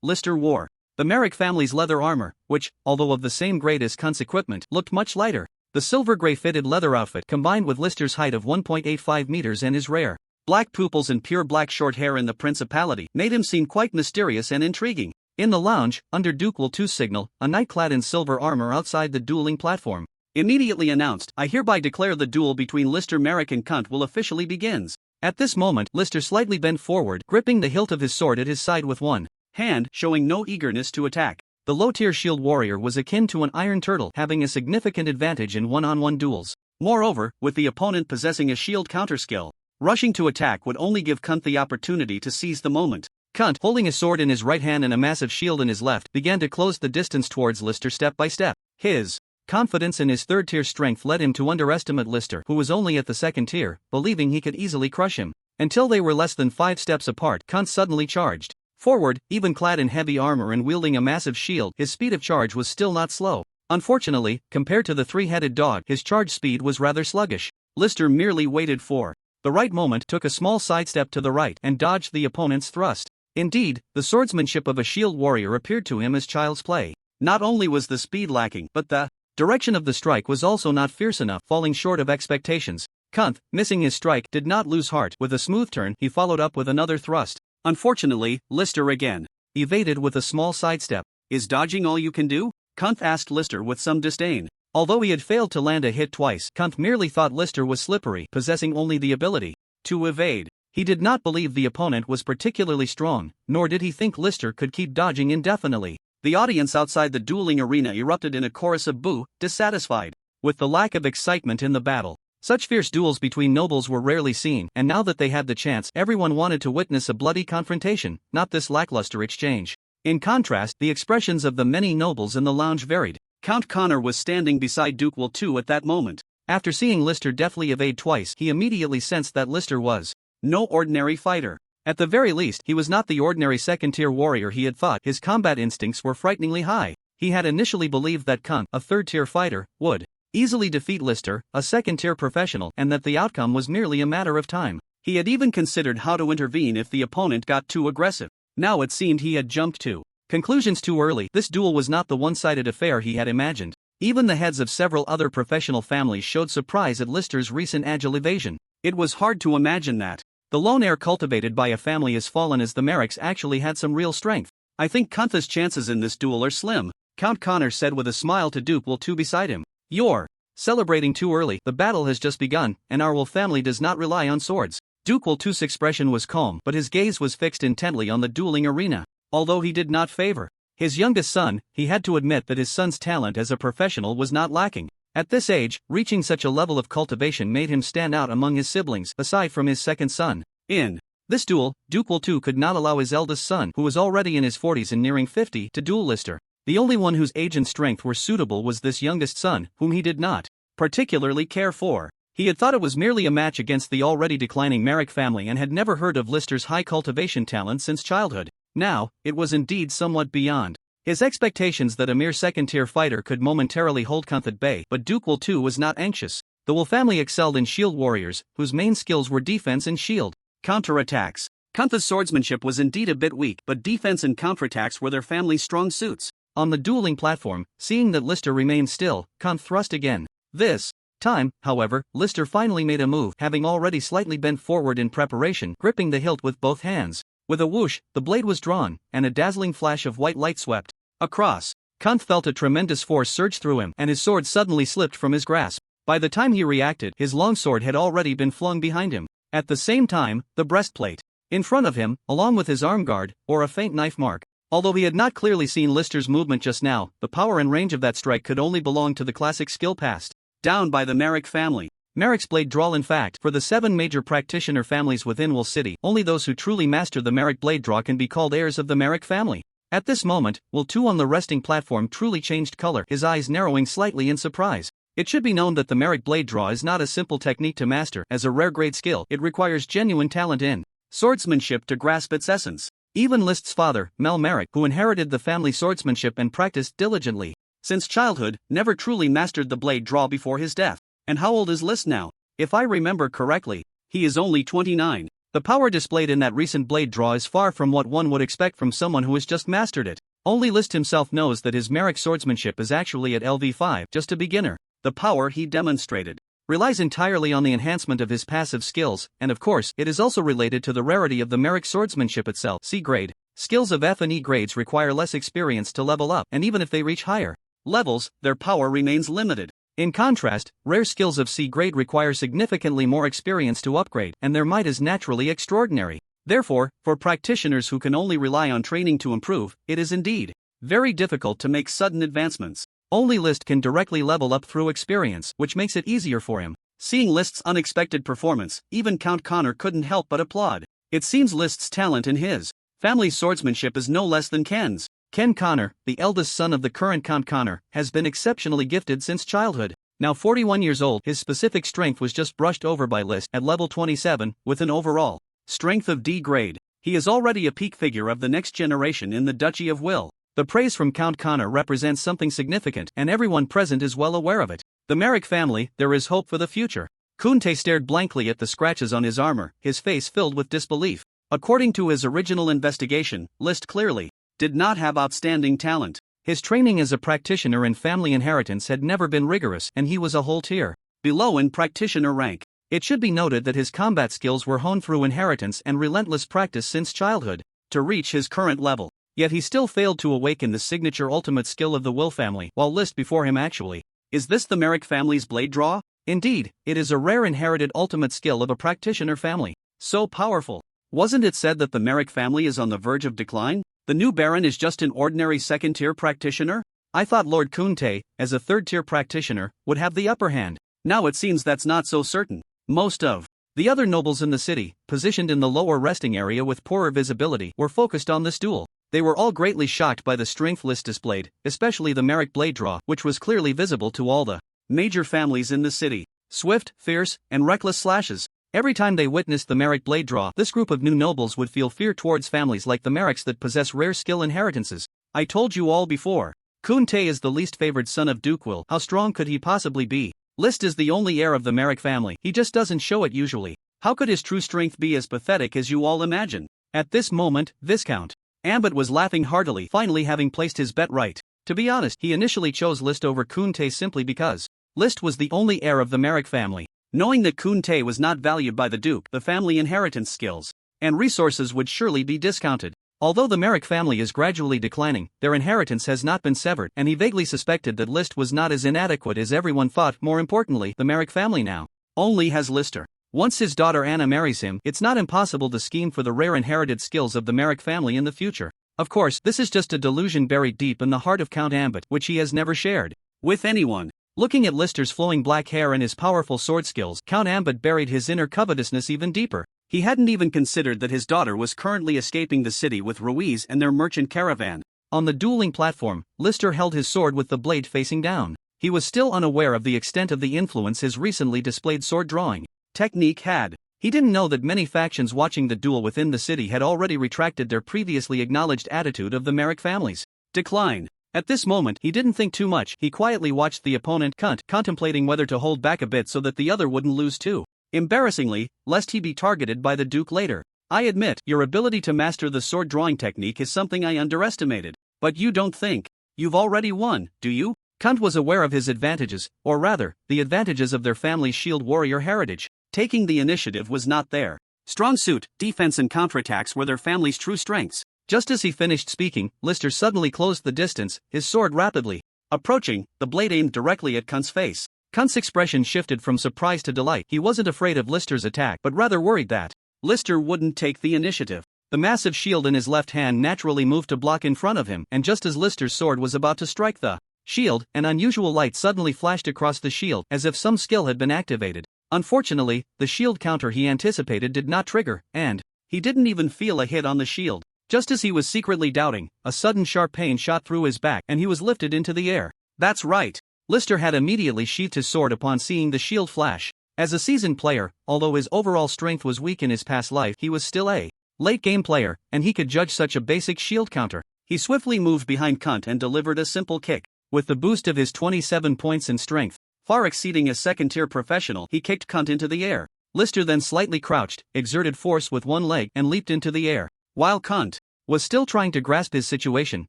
Lister wore the Merrick family's leather armor, which, although of the same grade as Quint's equipment, looked much lighter. The silver-gray fitted leather outfit, combined with Lister's height of 1.85 meters and his rare black pupils and pure black short hair in the Principality, made him seem quite mysterious and intriguing. In the lounge, under Duke Will 2's signal, a knight clad in silver armor outside the dueling platform immediately announced, I hereby declare the duel between Lister Merrick and Quint will officially begins. At this moment, Lister slightly bent forward, gripping the hilt of his sword at his side with one hand, showing no eagerness to attack. The low-tier shield warrior was akin to an iron turtle, having a significant advantage in one-on-one duels. Moreover, with the opponent possessing a shield counter skill, rushing to attack would only give Quint the opportunity to seize the moment. Quint, holding a sword in his right hand and a massive shield in his left, began to close the distance towards Lister step by step. His confidence in his third-tier strength led him to underestimate Lister, who was only at the second tier, believing he could easily crush him. Until they were less than 5 steps apart, Quint suddenly charged forward, even clad in heavy armor and wielding a massive shield. His speed of charge was still not slow. Unfortunately, compared to the three-headed dog, his charge speed was rather sluggish. Lister merely waited for the right moment, took a small sidestep to the right, and dodged the opponent's thrust. Indeed, the swordsmanship of a shield warrior appeared to him as child's play. Not only was the speed lacking, but the direction of the strike was also not fierce enough, falling short of expectations. Quint, missing his strike, did not lose heart. With a smooth turn, he followed up with another thrust. Unfortunately, Lister again evaded with a small sidestep. "Is dodging all you can do?" Quint asked Lister with some disdain. Although he had failed to land a hit twice, Quint merely thought Lister was slippery, possessing only the ability to evade. He did not believe the opponent was particularly strong, nor did he think Lister could keep dodging indefinitely. The audience outside the dueling arena erupted in a chorus of boo, dissatisfied with the lack of excitement in the battle. Such fierce duels between nobles were rarely seen, and now that they had the chance, everyone wanted to witness a bloody confrontation, not this lackluster exchange. In contrast, the expressions of the many nobles in the lounge varied. Count Connor was standing beside Duel II at that moment. After seeing Lister deftly evade twice, he immediately sensed that Lister was no ordinary fighter. At the very least, he was not the ordinary second-tier warrior he had thought. His combat instincts were frighteningly high. He had initially believed that Quint, a third-tier fighter, would easily defeat Lister, a second-tier professional, and that the outcome was merely a matter of time. He had even considered how to intervene if the opponent got too aggressive. Now it seemed he had jumped to conclusions too early. This duel was not the one-sided affair he had imagined. Even the heads of several other professional families showed surprise at Lister's recent agile evasion. It was hard to imagine that the lone heir cultivated by a family as fallen as the Merricks actually had some real strength. "I think Quint's chances in this duel are slim," Count Connor said with a smile to Duel II beside him. "You're celebrating too early. The battle has just begun, and our whole family does not rely on swords." Duel II's expression was calm, but his gaze was fixed intently on the dueling arena. Although he did not favor his youngest son, he had to admit that his son's talent as a professional was not lacking. At this age, reaching such a level of cultivation made him stand out among his siblings, aside from his second son. In this duel, Duel II could not allow his eldest son, who was already in his 40s and nearing 50, to duel Lister. The only one whose age and strength were suitable was this youngest son, whom he did not particularly care for. He had thought it was merely a match against the already declining Merrick family and had never heard of Lister's high cultivation talent since childhood. Now, it was indeed somewhat beyond his expectations that a mere second-tier fighter could momentarily hold Quint at bay, but Duel II was not anxious. The Will family excelled in shield warriors, whose main skills were defense and shield counterattacks. Quint's swordsmanship was indeed a bit weak, but defense and counterattacks were their family's strong suits. On the dueling platform, seeing that Lister remained still, Quint thrust again. This time, however, Lister finally made a move, having already slightly bent forward in preparation, gripping the hilt with both hands. With a whoosh, the blade was drawn, and a dazzling flash of white light swept across. Quint felt a tremendous force surge through him, and his sword suddenly slipped from his grasp. By the time he reacted, his longsword had already been flung behind him. At the same time, the breastplate in front of him, along with his arm guard, bore a faint knife mark. Although he had not clearly seen Lister's movement just now, the power and range of that strike could only belong to the classic skill passed down by the Merrick family. Merrick's blade draw. In fact, for the 7 major practitioner families within Will City, only those who truly master the Merrick blade draw can be called heirs of the Merrick family. At this moment, Will II on the resting platform truly changed color, his eyes narrowing slightly in surprise. It should be known that the Merrick blade draw is not a simple technique to master. As a rare grade skill, it requires genuine talent in swordsmanship to grasp its essence. Even List's father, Mel Merrick, who inherited the family swordsmanship and practiced diligently since childhood, never truly mastered the blade draw before his death. And how old is List now? If I remember correctly, he is only 29. The power displayed in that recent blade draw is far from what one would expect from someone who has just mastered it. Only List himself knows that his Merrick swordsmanship is actually at LV5, just a beginner. The power he demonstrated relies entirely on the enhancement of his passive skills, and of course, it is also related to the rarity of the Merrick swordsmanship itself. C grade. Skills of F and E grades require less experience to level up, and even if they reach higher levels, their power remains limited. In contrast, rare skills of C grade require significantly more experience to upgrade, and their might is naturally extraordinary. Therefore, for practitioners who can only rely on training to improve, it is indeed Very difficult to make sudden advancements. Only List can directly level up through experience, which makes it easier for him. Seeing List's unexpected performance, even Count Connor couldn't help but applaud. It seems List's talent and his family's swordsmanship is no less than Ken's. Ken Connor, the eldest son of the current Count Connor, has been exceptionally gifted since childhood. Now 41 years old, his specific strength was just brushed over by List at level 27, with an overall strength of D grade. He is already a peak figure of the next generation in the Duchy of Will. The praise from Count Connor represents something significant, and everyone present is well aware of it. The Merrick family, there is hope for the future. Kunte stared blankly at the scratches on his armor, his face filled with disbelief. According to his original investigation, List clearly did not have outstanding talent. His training as a practitioner in family inheritance had never been rigorous, and he was a whole tier below in practitioner rank. It should be noted that his combat skills were honed through inheritance and relentless practice since childhood to reach his current level. Yet he still failed to awaken the signature ultimate skill of the Will family, while List before him actually. Is this the Merrick family's blade draw? Indeed, it is a rare inherited ultimate skill of a practitioner family. So powerful. Wasn't it said that the Merrick family is on the verge of decline? The new Baron is just an ordinary second-tier practitioner? I thought Lord Kunte, as a third-tier practitioner, would have the upper hand. Now it seems that's not so certain. Most of the other nobles in the city, positioned in the lower resting area with poorer visibility, were focused on this duel. They were all greatly shocked by the strength List displayed, especially the Merrick blade draw, which was clearly visible to all the major families in the city. Swift, fierce, and reckless slashes. Every time they witnessed the Merrick blade draw, this group of new nobles would feel fear towards families like the Merricks that possess rare skill inheritances. I told you all before. Kunte is the least favored son of Duke Will. How strong could he possibly be? List is the only heir of the Merrick family. He just doesn't show it usually. How could his true strength be as pathetic as you all imagine? At this moment, Viscount Ambit was laughing heartily, finally having placed his bet right. To be honest, he initially chose List over Kunte simply because List was the only heir of the Merrick family. Knowing that Kunte was not valued by the Duke, the family inheritance skills and resources would surely be discounted. Although the Merrick family is gradually declining, their inheritance has not been severed, and he vaguely suspected that List was not as inadequate as everyone thought. More importantly, the Merrick family now only has Lister. Once his daughter Anna marries him, it's not impossible to scheme for the rare inherited skills of the Merrick family in the future. Of course, this is just a delusion buried deep in the heart of Count Ambit, which he has never shared with anyone. Looking at Lister's flowing black hair and his powerful sword skills, Count Ambit buried his inner covetousness even deeper. He hadn't even considered that his daughter was currently escaping the city with Ruiz and their merchant caravan. On the dueling platform, Lister held his sword with the blade facing down. He was still unaware of the extent of the influence his recently displayed sword drawing technique had. He didn't know that many factions watching the duel within the city had already retracted their previously acknowledged attitude of the Merrick family's decline. At this moment, he didn't think too much. He quietly watched the opponent Quint, contemplating whether to hold back a bit so that the other wouldn't lose too. Embarrassingly, lest he be targeted by the Duke later. I admit, your ability to master the sword drawing technique is something I underestimated. But you don't think you've already won, do you? Quint was aware of his advantages, or rather, the advantages of their family's shield warrior heritage. Taking the initiative was not their strong suit. Defense and counterattacks were their family's true strengths. Just as he finished speaking, Lister suddenly closed the distance, his sword rapidly approaching, the blade aimed directly at Quint's face. Quint's expression shifted from surprise to delight. He wasn't afraid of Lister's attack, but rather worried that Lister wouldn't take the initiative. The massive shield in his left hand naturally moved to block in front of him, and just as Lister's sword was about to strike the shield, an unusual light suddenly flashed across the shield, as if some skill had been activated. Unfortunately, the shield counter he anticipated did not trigger, and he didn't even feel a hit on the shield. Just as he was secretly doubting, a sudden sharp pain shot through his back and he was lifted into the air. That's right. Lister had immediately sheathed his sword upon seeing the shield flash. As a seasoned player, although his overall strength was weak in his past life, he was still a late-game player, and he could judge such a basic shield counter. He swiftly moved behind Quint and delivered a simple kick. With the boost of his 27 points in strength, far exceeding a second-tier professional, he kicked Quint into the air. Lister then slightly crouched, exerted force with one leg, and leaped into the air. While Quint was still trying to grasp his situation,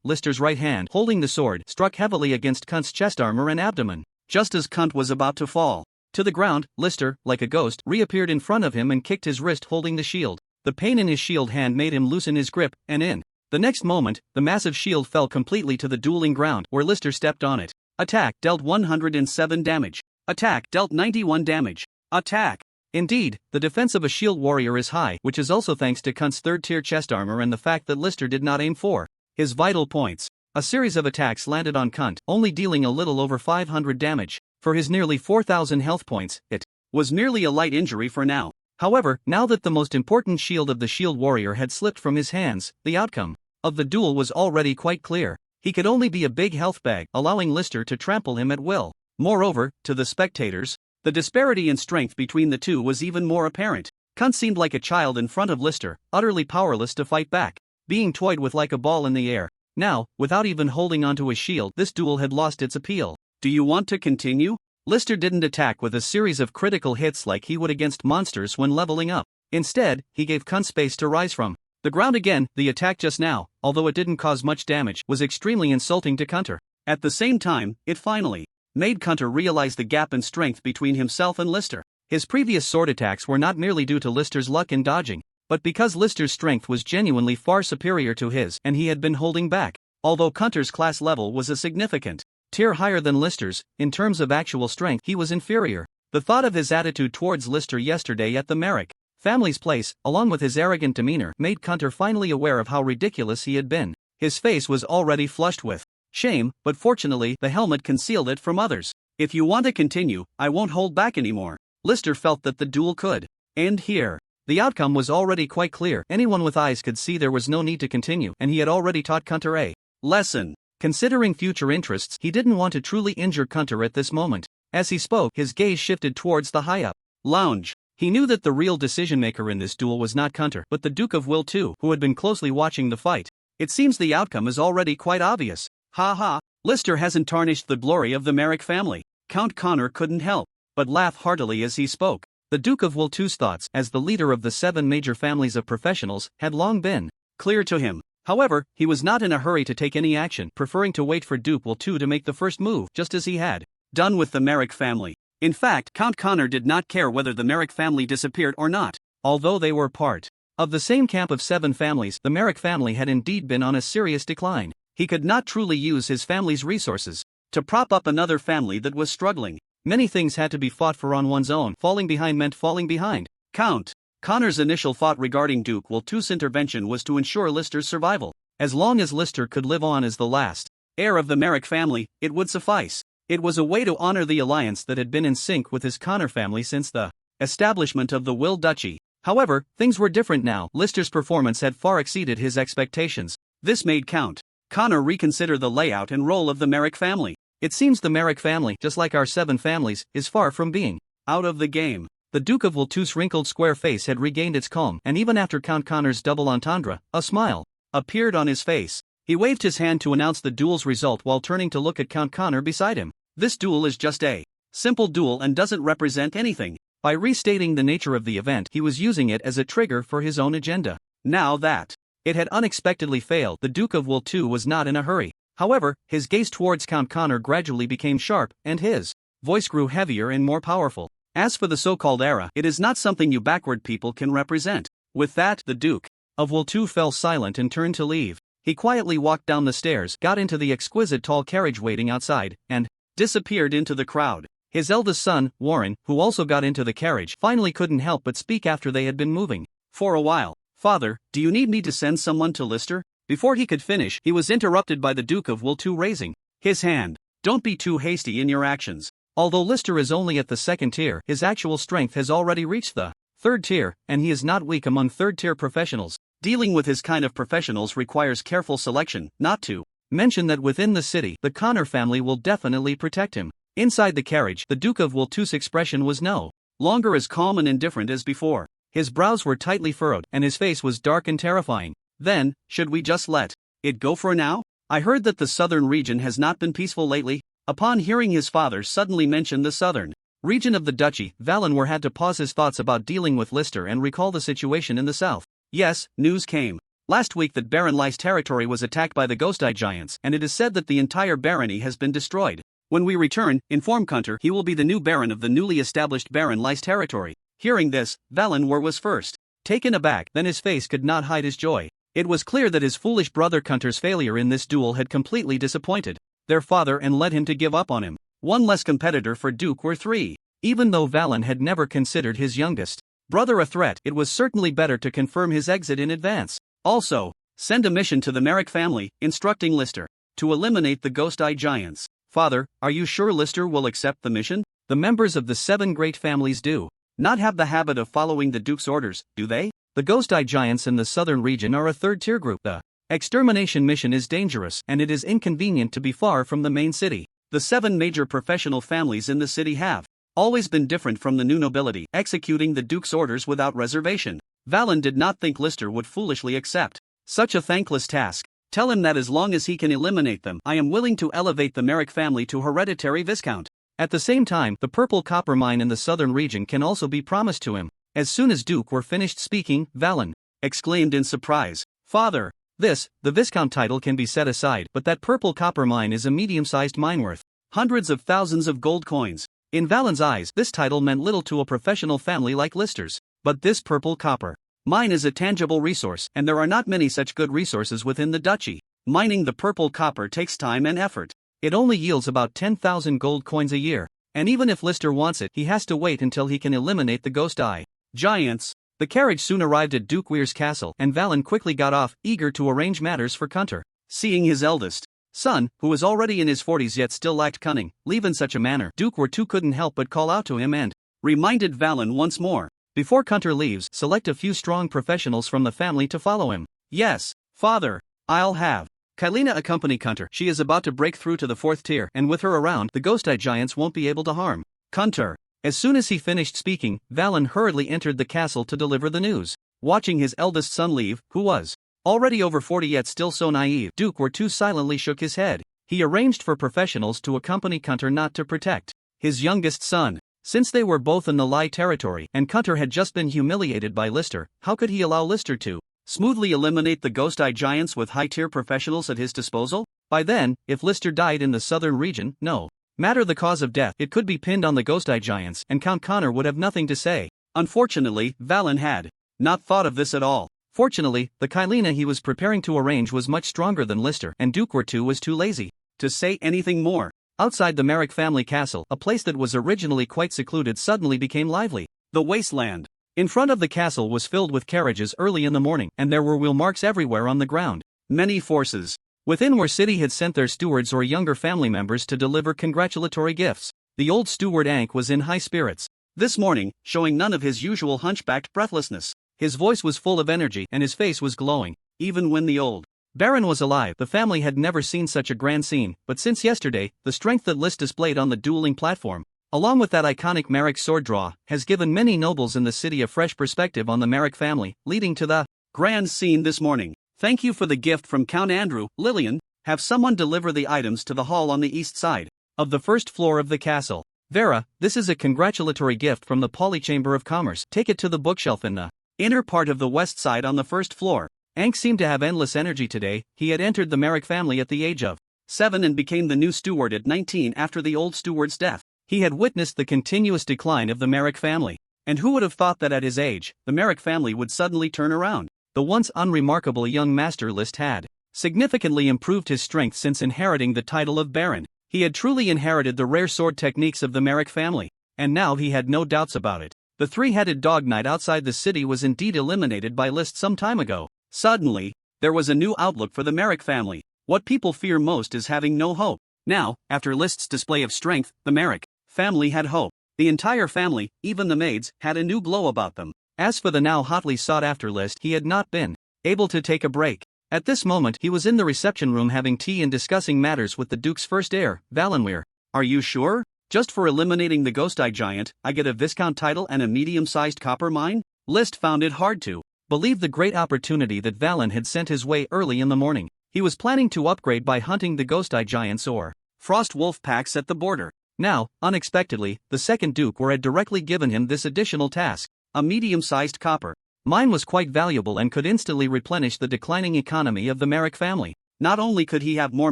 Lister's right hand, holding the sword, struck heavily against Quint's chest armor and abdomen. Just as Quint was about to fall to the ground, Lister, like a ghost, reappeared in front of him and kicked his wrist holding the shield. The pain in his shield hand made him loosen his grip, and in the next moment, the massive shield fell completely to the dueling ground, where Lister stepped on it. Attack dealt 107 damage. Attack dealt 91 damage. Attack. Indeed, the defense of a shield warrior is high, which is also thanks to Quint's third-tier chest armor and the fact that Lister did not aim for his vital points. A series of attacks landed on Quint, only dealing a little over 500 damage. For his nearly 4,000 health points, it was merely a light injury for now. However, now that the most important shield of the shield warrior had slipped from his hands, the outcome of the duel was already quite clear. He could only be a big health bag, allowing Lister to trample him at will. Moreover, to the spectators, the disparity in strength between the two was even more apparent. Quint seemed like a child in front of Lister, utterly powerless to fight back, being toyed with like a ball in the air. Now, without even holding onto his shield, this duel had lost its appeal. Do you want to continue? Lister didn't attack with a series of critical hits like he would against monsters when leveling up. Instead, he gave Quint space to rise from the ground again. The attack just now, although it didn't cause much damage, was extremely insulting to Quint. At the same time, it finally made Quint realize the gap in strength between himself and Lister. His previous sword attacks were not merely due to Lister's luck in dodging, but because Lister's strength was genuinely far superior to his and he had been holding back. Although Quint's class level was a significant tier higher than Lister's, in terms of actual strength he was inferior. The thought of his attitude towards Lister yesterday at the Merrick family's place, along with his arrogant demeanor, made Quint finally aware of how ridiculous he had been. His face was already flushed with shame, but fortunately the helmet concealed it from others. If you want to continue, I won't hold back anymore. Lister felt that the duel could end here. The outcome was already quite clear. Anyone with eyes could see there was no need to continue, and he had already taught Quint a lesson. Considering future interests, he didn't want to truly injure Quint at this moment. As he spoke, his gaze shifted towards the high-up lounge. He knew that the real decision-maker in this duel was not Quint, but the Duke of Will too, who had been closely watching the fight. It seems the outcome is already quite obvious. Ha ha, Lister hasn't tarnished the glory of the Merrick family. Count Connor couldn't help but laugh heartily as he spoke. The Duke of Will II's thoughts, as the leader of the 7 major families of professionals, had long been clear to him. However, he was not in a hurry to take any action, preferring to wait for Duke Will II to make the first move, just as he had done with the Merrick family. In fact, Count Connor did not care whether the Merrick family disappeared or not. Although they were part of the same camp of 7 families, the Merrick family had indeed been on a serious decline. He could not truly use his family's resources to prop up another family that was struggling. Many things had to be fought for on one's own. Falling behind meant falling behind. Count Connor's initial thought regarding Duke Will II's intervention was to ensure Lister's survival. As long as Lister could live on as the last heir of the Merrick family, it would suffice. It was a way to honor the alliance that had been in sync with his Connor family since the establishment of the Will Duchy. However, things were different now. Lister's performance had far exceeded his expectations. This made Count Connor reconsider the layout and role of the Merrick family. It seems the Merrick family, just like our 7 families, is far from being out of the game. The Duke of Will II's wrinkled square face had regained its calm, and even after Count Connor's double entendre, a smile appeared on his face. He waved his hand to announce the duel's result while turning to look at Count Connor beside him. This duel is just a simple duel and doesn't represent anything. By restating the nature of the event, he was using it as a trigger for his own agenda. Now that it had unexpectedly failed, the Duke of Will II was not in a hurry. However, his gaze towards Count Connor gradually became sharp, and his voice grew heavier and more powerful. As for the so-called era, it is not something you backward people can represent. With that, the Duke of Will II fell silent and turned to leave. He quietly walked down the stairs, got into the exquisite tall carriage waiting outside, and disappeared into the crowd. His eldest son, Warren, who also got into the carriage, finally couldn't help but speak after they had been moving for a while. "Father, do you need me to send someone to Lister?" Before he could finish, he was interrupted by the Duke of Will II raising his hand. "Don't be too hasty in your actions. Although Lister is only at the 2nd tier, his actual strength has already reached the 3rd tier, and he is not weak among 3rd-tier professionals. Dealing with his kind of professionals requires careful selection, not to mention that within the city, the Connor family will definitely protect him." Inside the carriage, the Duke of Will II's expression was no longer as calm and indifferent as before. His brows were tightly furrowed, and his face was dark and terrifying. "Then, should we just let it go for now? I heard that the southern region has not been peaceful lately." Upon hearing his father suddenly mention the southern region of the duchy, Valinor had to pause his thoughts about dealing with Lister and recall the situation in the south. Yes, news came last week that Baron Ly's territory was attacked by the Ghost-Eye Giants, and it is said that the entire barony has been destroyed. When we return, inform Quint he will be the new baron of the newly established Baron Ly's territory. Hearing this, Valinor was first taken aback, then his face could not hide his joy. It was clear that his foolish brother Quint's failure in this duel had completely disappointed their father and led him to give up on him. One less competitor for Duke were 3. Even though Valen had never considered his youngest brother a threat, it was certainly better to confirm his exit in advance. Also, send a mission to the Merrick family, instructing Lister to eliminate the Ghost Eye Giants. Father, are you sure Lister will accept the mission? The members of the 7 great families do not have the habit of following the Duke's orders, do they? The Ghost Eye Giants in the southern region are a third-tier group. The extermination mission is dangerous and it is inconvenient to be far from the main city. The 7 major professional families in the city have always been different from the new nobility, executing the Duke's orders without reservation. Valen did not think Lister would foolishly accept such a thankless task. Tell him that as long as he can eliminate them, I am willing to elevate the Merrick family to hereditary viscount. At the same time, the purple copper mine in the southern region can also be promised to him. As soon as Duke were finished speaking, Valen exclaimed in surprise, Father, the Viscount title can be set aside, but that purple copper mine is a medium-sized mine worth hundreds of thousands of gold coins. In Valen's eyes, this title meant little to a professional family like Lister's. But this purple copper mine is a tangible resource, and there are not many such good resources within the duchy. Mining the purple copper takes time and effort. It only yields about 10,000 gold coins a year, and even if Lister wants it, he has to wait until he can eliminate the Ghost Eye Giants. The carriage soon arrived at Duke Weir's castle, and Valen quickly got off, eager to arrange matters for Kunter. Seeing his eldest son, who was already in his 40s yet still lacked cunning, leave in such a manner, Duke Weir too couldn't help but call out to him and reminded Valen once more. Before Kunter leaves, select a few strong professionals from the family to follow him. Yes, Father, I'll have Kylina accompany Kunter. She is about to break through to the 4th tier, and with her around, the Ghost Eye Giants won't be able to harm Kunter. As soon as he finished speaking, Valen hurriedly entered the castle to deliver the news. Watching his eldest son leave, who was already over 40 yet still so naive, Duke Weir too silently shook his head. He arranged for professionals to accompany Kunter, not to protect his youngest son. Since they were both in the Lai territory, and Kunter had just been humiliated by Lister, how could he allow Lister to smoothly eliminate the Ghost Eye Giants with high-tier professionals at his disposal? By then, if Lister died in the southern region, no matter the cause of death, it could be pinned on the Ghost Eye Giants, and Count Connor would have nothing to say. Unfortunately, Valen had not thought of this at all. Fortunately, the Kylina he was preparing to arrange was much stronger than Lister, and Duke Weir too was too lazy to say anything more. Outside the Merrick family castle, a place that was originally quite secluded suddenly became lively. The wasteland in front of the castle was filled with carriages early in the morning, and there were wheel marks everywhere on the ground. Many forces within Weir City had sent their stewards or younger family members to deliver congratulatory gifts. The old steward Ankh was in high spirits this morning, showing none of his usual hunchbacked breathlessness. His voice was full of energy and his face was glowing. Even when the old Baron was alive, the family had never seen such a grand scene, but since yesterday, the strength that List displayed on the dueling platform, along with that iconic Merrick sword draw, has given many nobles in the city a fresh perspective on the Merrick family, leading to the grand scene this morning. Thank you for the gift from Count Andrew. Lillian, have someone deliver the items to the hall on the east side of the first floor of the castle. Vera, this is a congratulatory gift from the Polychamber of Commerce. Take it to the bookshelf in the inner part of the west side on the first floor. Ankh seemed to have endless energy today. He had entered the Merrick family at the age of 7 and became the new steward at 19 after the old steward's death. He had witnessed the continuous decline of the Merrick family. And who would have thought that at his age, the Merrick family would suddenly turn around? The once unremarkable young master List had significantly improved his strength since inheriting the title of Baron. He had truly inherited the rare sword techniques of the Merrick family, and now he had no doubts about it. The three-headed dog knight outside the city was indeed eliminated by List some time ago. Suddenly, there was a new outlook for the Merrick family. What people fear most is having no hope. Now, after List's display of strength, the Merrick family had hope. The entire family, even the maids, had a new glow about them. As for the now hotly sought-after List, he had not been able to take a break. At this moment, he was in the reception room having tea and discussing matters with the Duke's first heir, Valen Weir. Are you sure? Just for eliminating the Ghost Eye Giant, I get a Viscount title and a medium-sized copper mine? List found it hard to believe the great opportunity that Valen had sent his way early in the morning. He was planning to upgrade by hunting the Ghost Eye Giants or Frost Wolf packs at the border. Now, unexpectedly, the second Duke Weir had directly given him this additional task. A medium-sized copper mine was quite valuable and could instantly replenish the declining economy of the Merrick family. Not only could he have more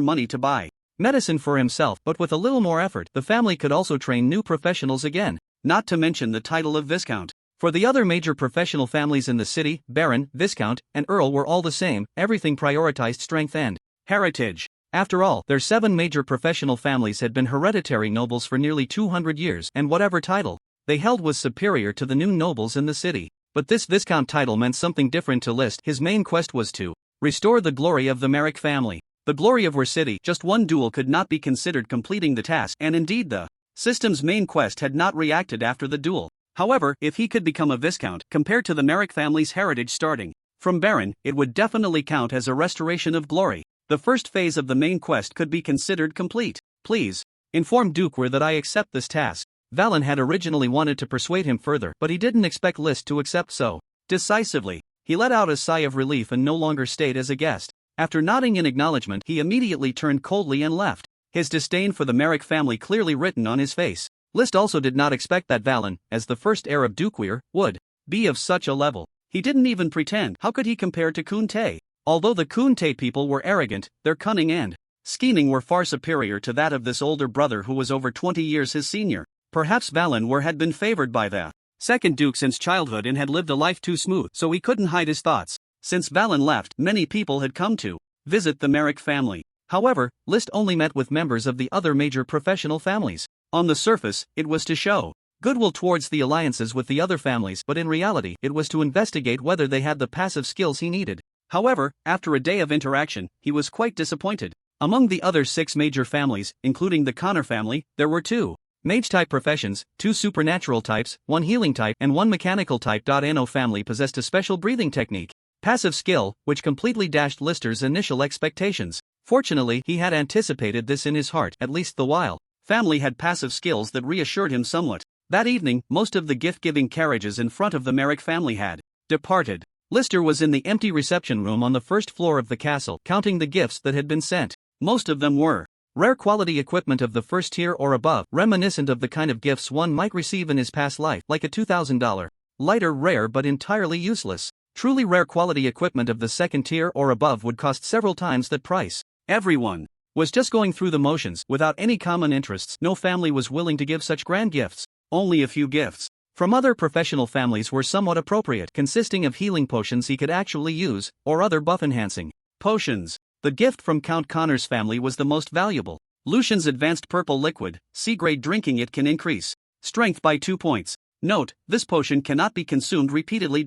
money to buy medicine for himself, but with a little more effort, the family could also train new professionals again. Not to mention the title of Viscount. For the other major professional families in the city, Baron, Viscount, and Earl were all the same. Everything prioritized strength and heritage. After all, their 7 major professional families had been hereditary nobles for nearly 200 years, and whatever title they held was superior to the new nobles in the city. But this Viscount title meant something different to List. His main quest was to restore the glory of the Merrick family. The glory of War City, just one duel could not be considered completing the task, and indeed the system's main quest had not reacted after the duel. However, if he could become a Viscount, compared to the Merrick family's heritage starting from Baron, it would definitely count as a restoration of glory. The first phase of the main quest could be considered complete. Please inform Duke that I accept this task. Valen had originally wanted to persuade him further, but he didn't expect List to accept so decisively. He let out a sigh of relief and no longer stayed as a guest. After nodding in acknowledgement, he immediately turned coldly and left, his disdain for the Merrick family clearly written on his face. List also did not expect that Valen, as the first heir of Dukeweir, would be of such a level. He didn't even pretend. How could he compare to Kunte? Although the Kunte people were arrogant, their cunning and scheming were far superior to that of this older brother who was over 20 years his senior. Perhaps Valen had been favored by the second Duke since childhood and had lived a life too smooth, so he couldn't hide his thoughts. Since Valen left, many people had come to visit the Merrick family. However, List only met with members of the other major professional families. On the surface, it was to show goodwill towards the alliances with the other families, but in reality, it was to investigate whether they had the passive skills he needed. However, after a day of interaction, he was quite disappointed. Among the other 6 major families, including the Connor family, there were 2 mage-type professions, 2 supernatural types, 1 healing type, and 1 mechanical type. Anno family possessed a special breathing technique, passive skill, which completely dashed Lister's initial expectations. Fortunately, he had anticipated this in his heart, at least the while family had passive skills that reassured him somewhat. That evening, most of the gift-giving carriages in front of the Merrick family had departed. Lister was in the empty reception room on the first floor of the castle, counting the gifts that had been sent. Most of them were rare quality equipment of the first tier or above, reminiscent of the kind of gifts one might receive in his past life, like a $2,000 lighter, rare but entirely useless. Truly rare quality equipment of the second tier or above would cost several times that price. Everyone was just going through the motions, without any common interests. No family was willing to give such grand gifts. Only a few gifts from other professional families were somewhat appropriate, consisting of healing potions he could actually use, or other buff-enhancing potions. The gift from Count Connor's family was the most valuable. Lucian's advanced purple liquid, C-grade. Drinking it can increase strength by 2 points. Note, this potion cannot be consumed repeatedly.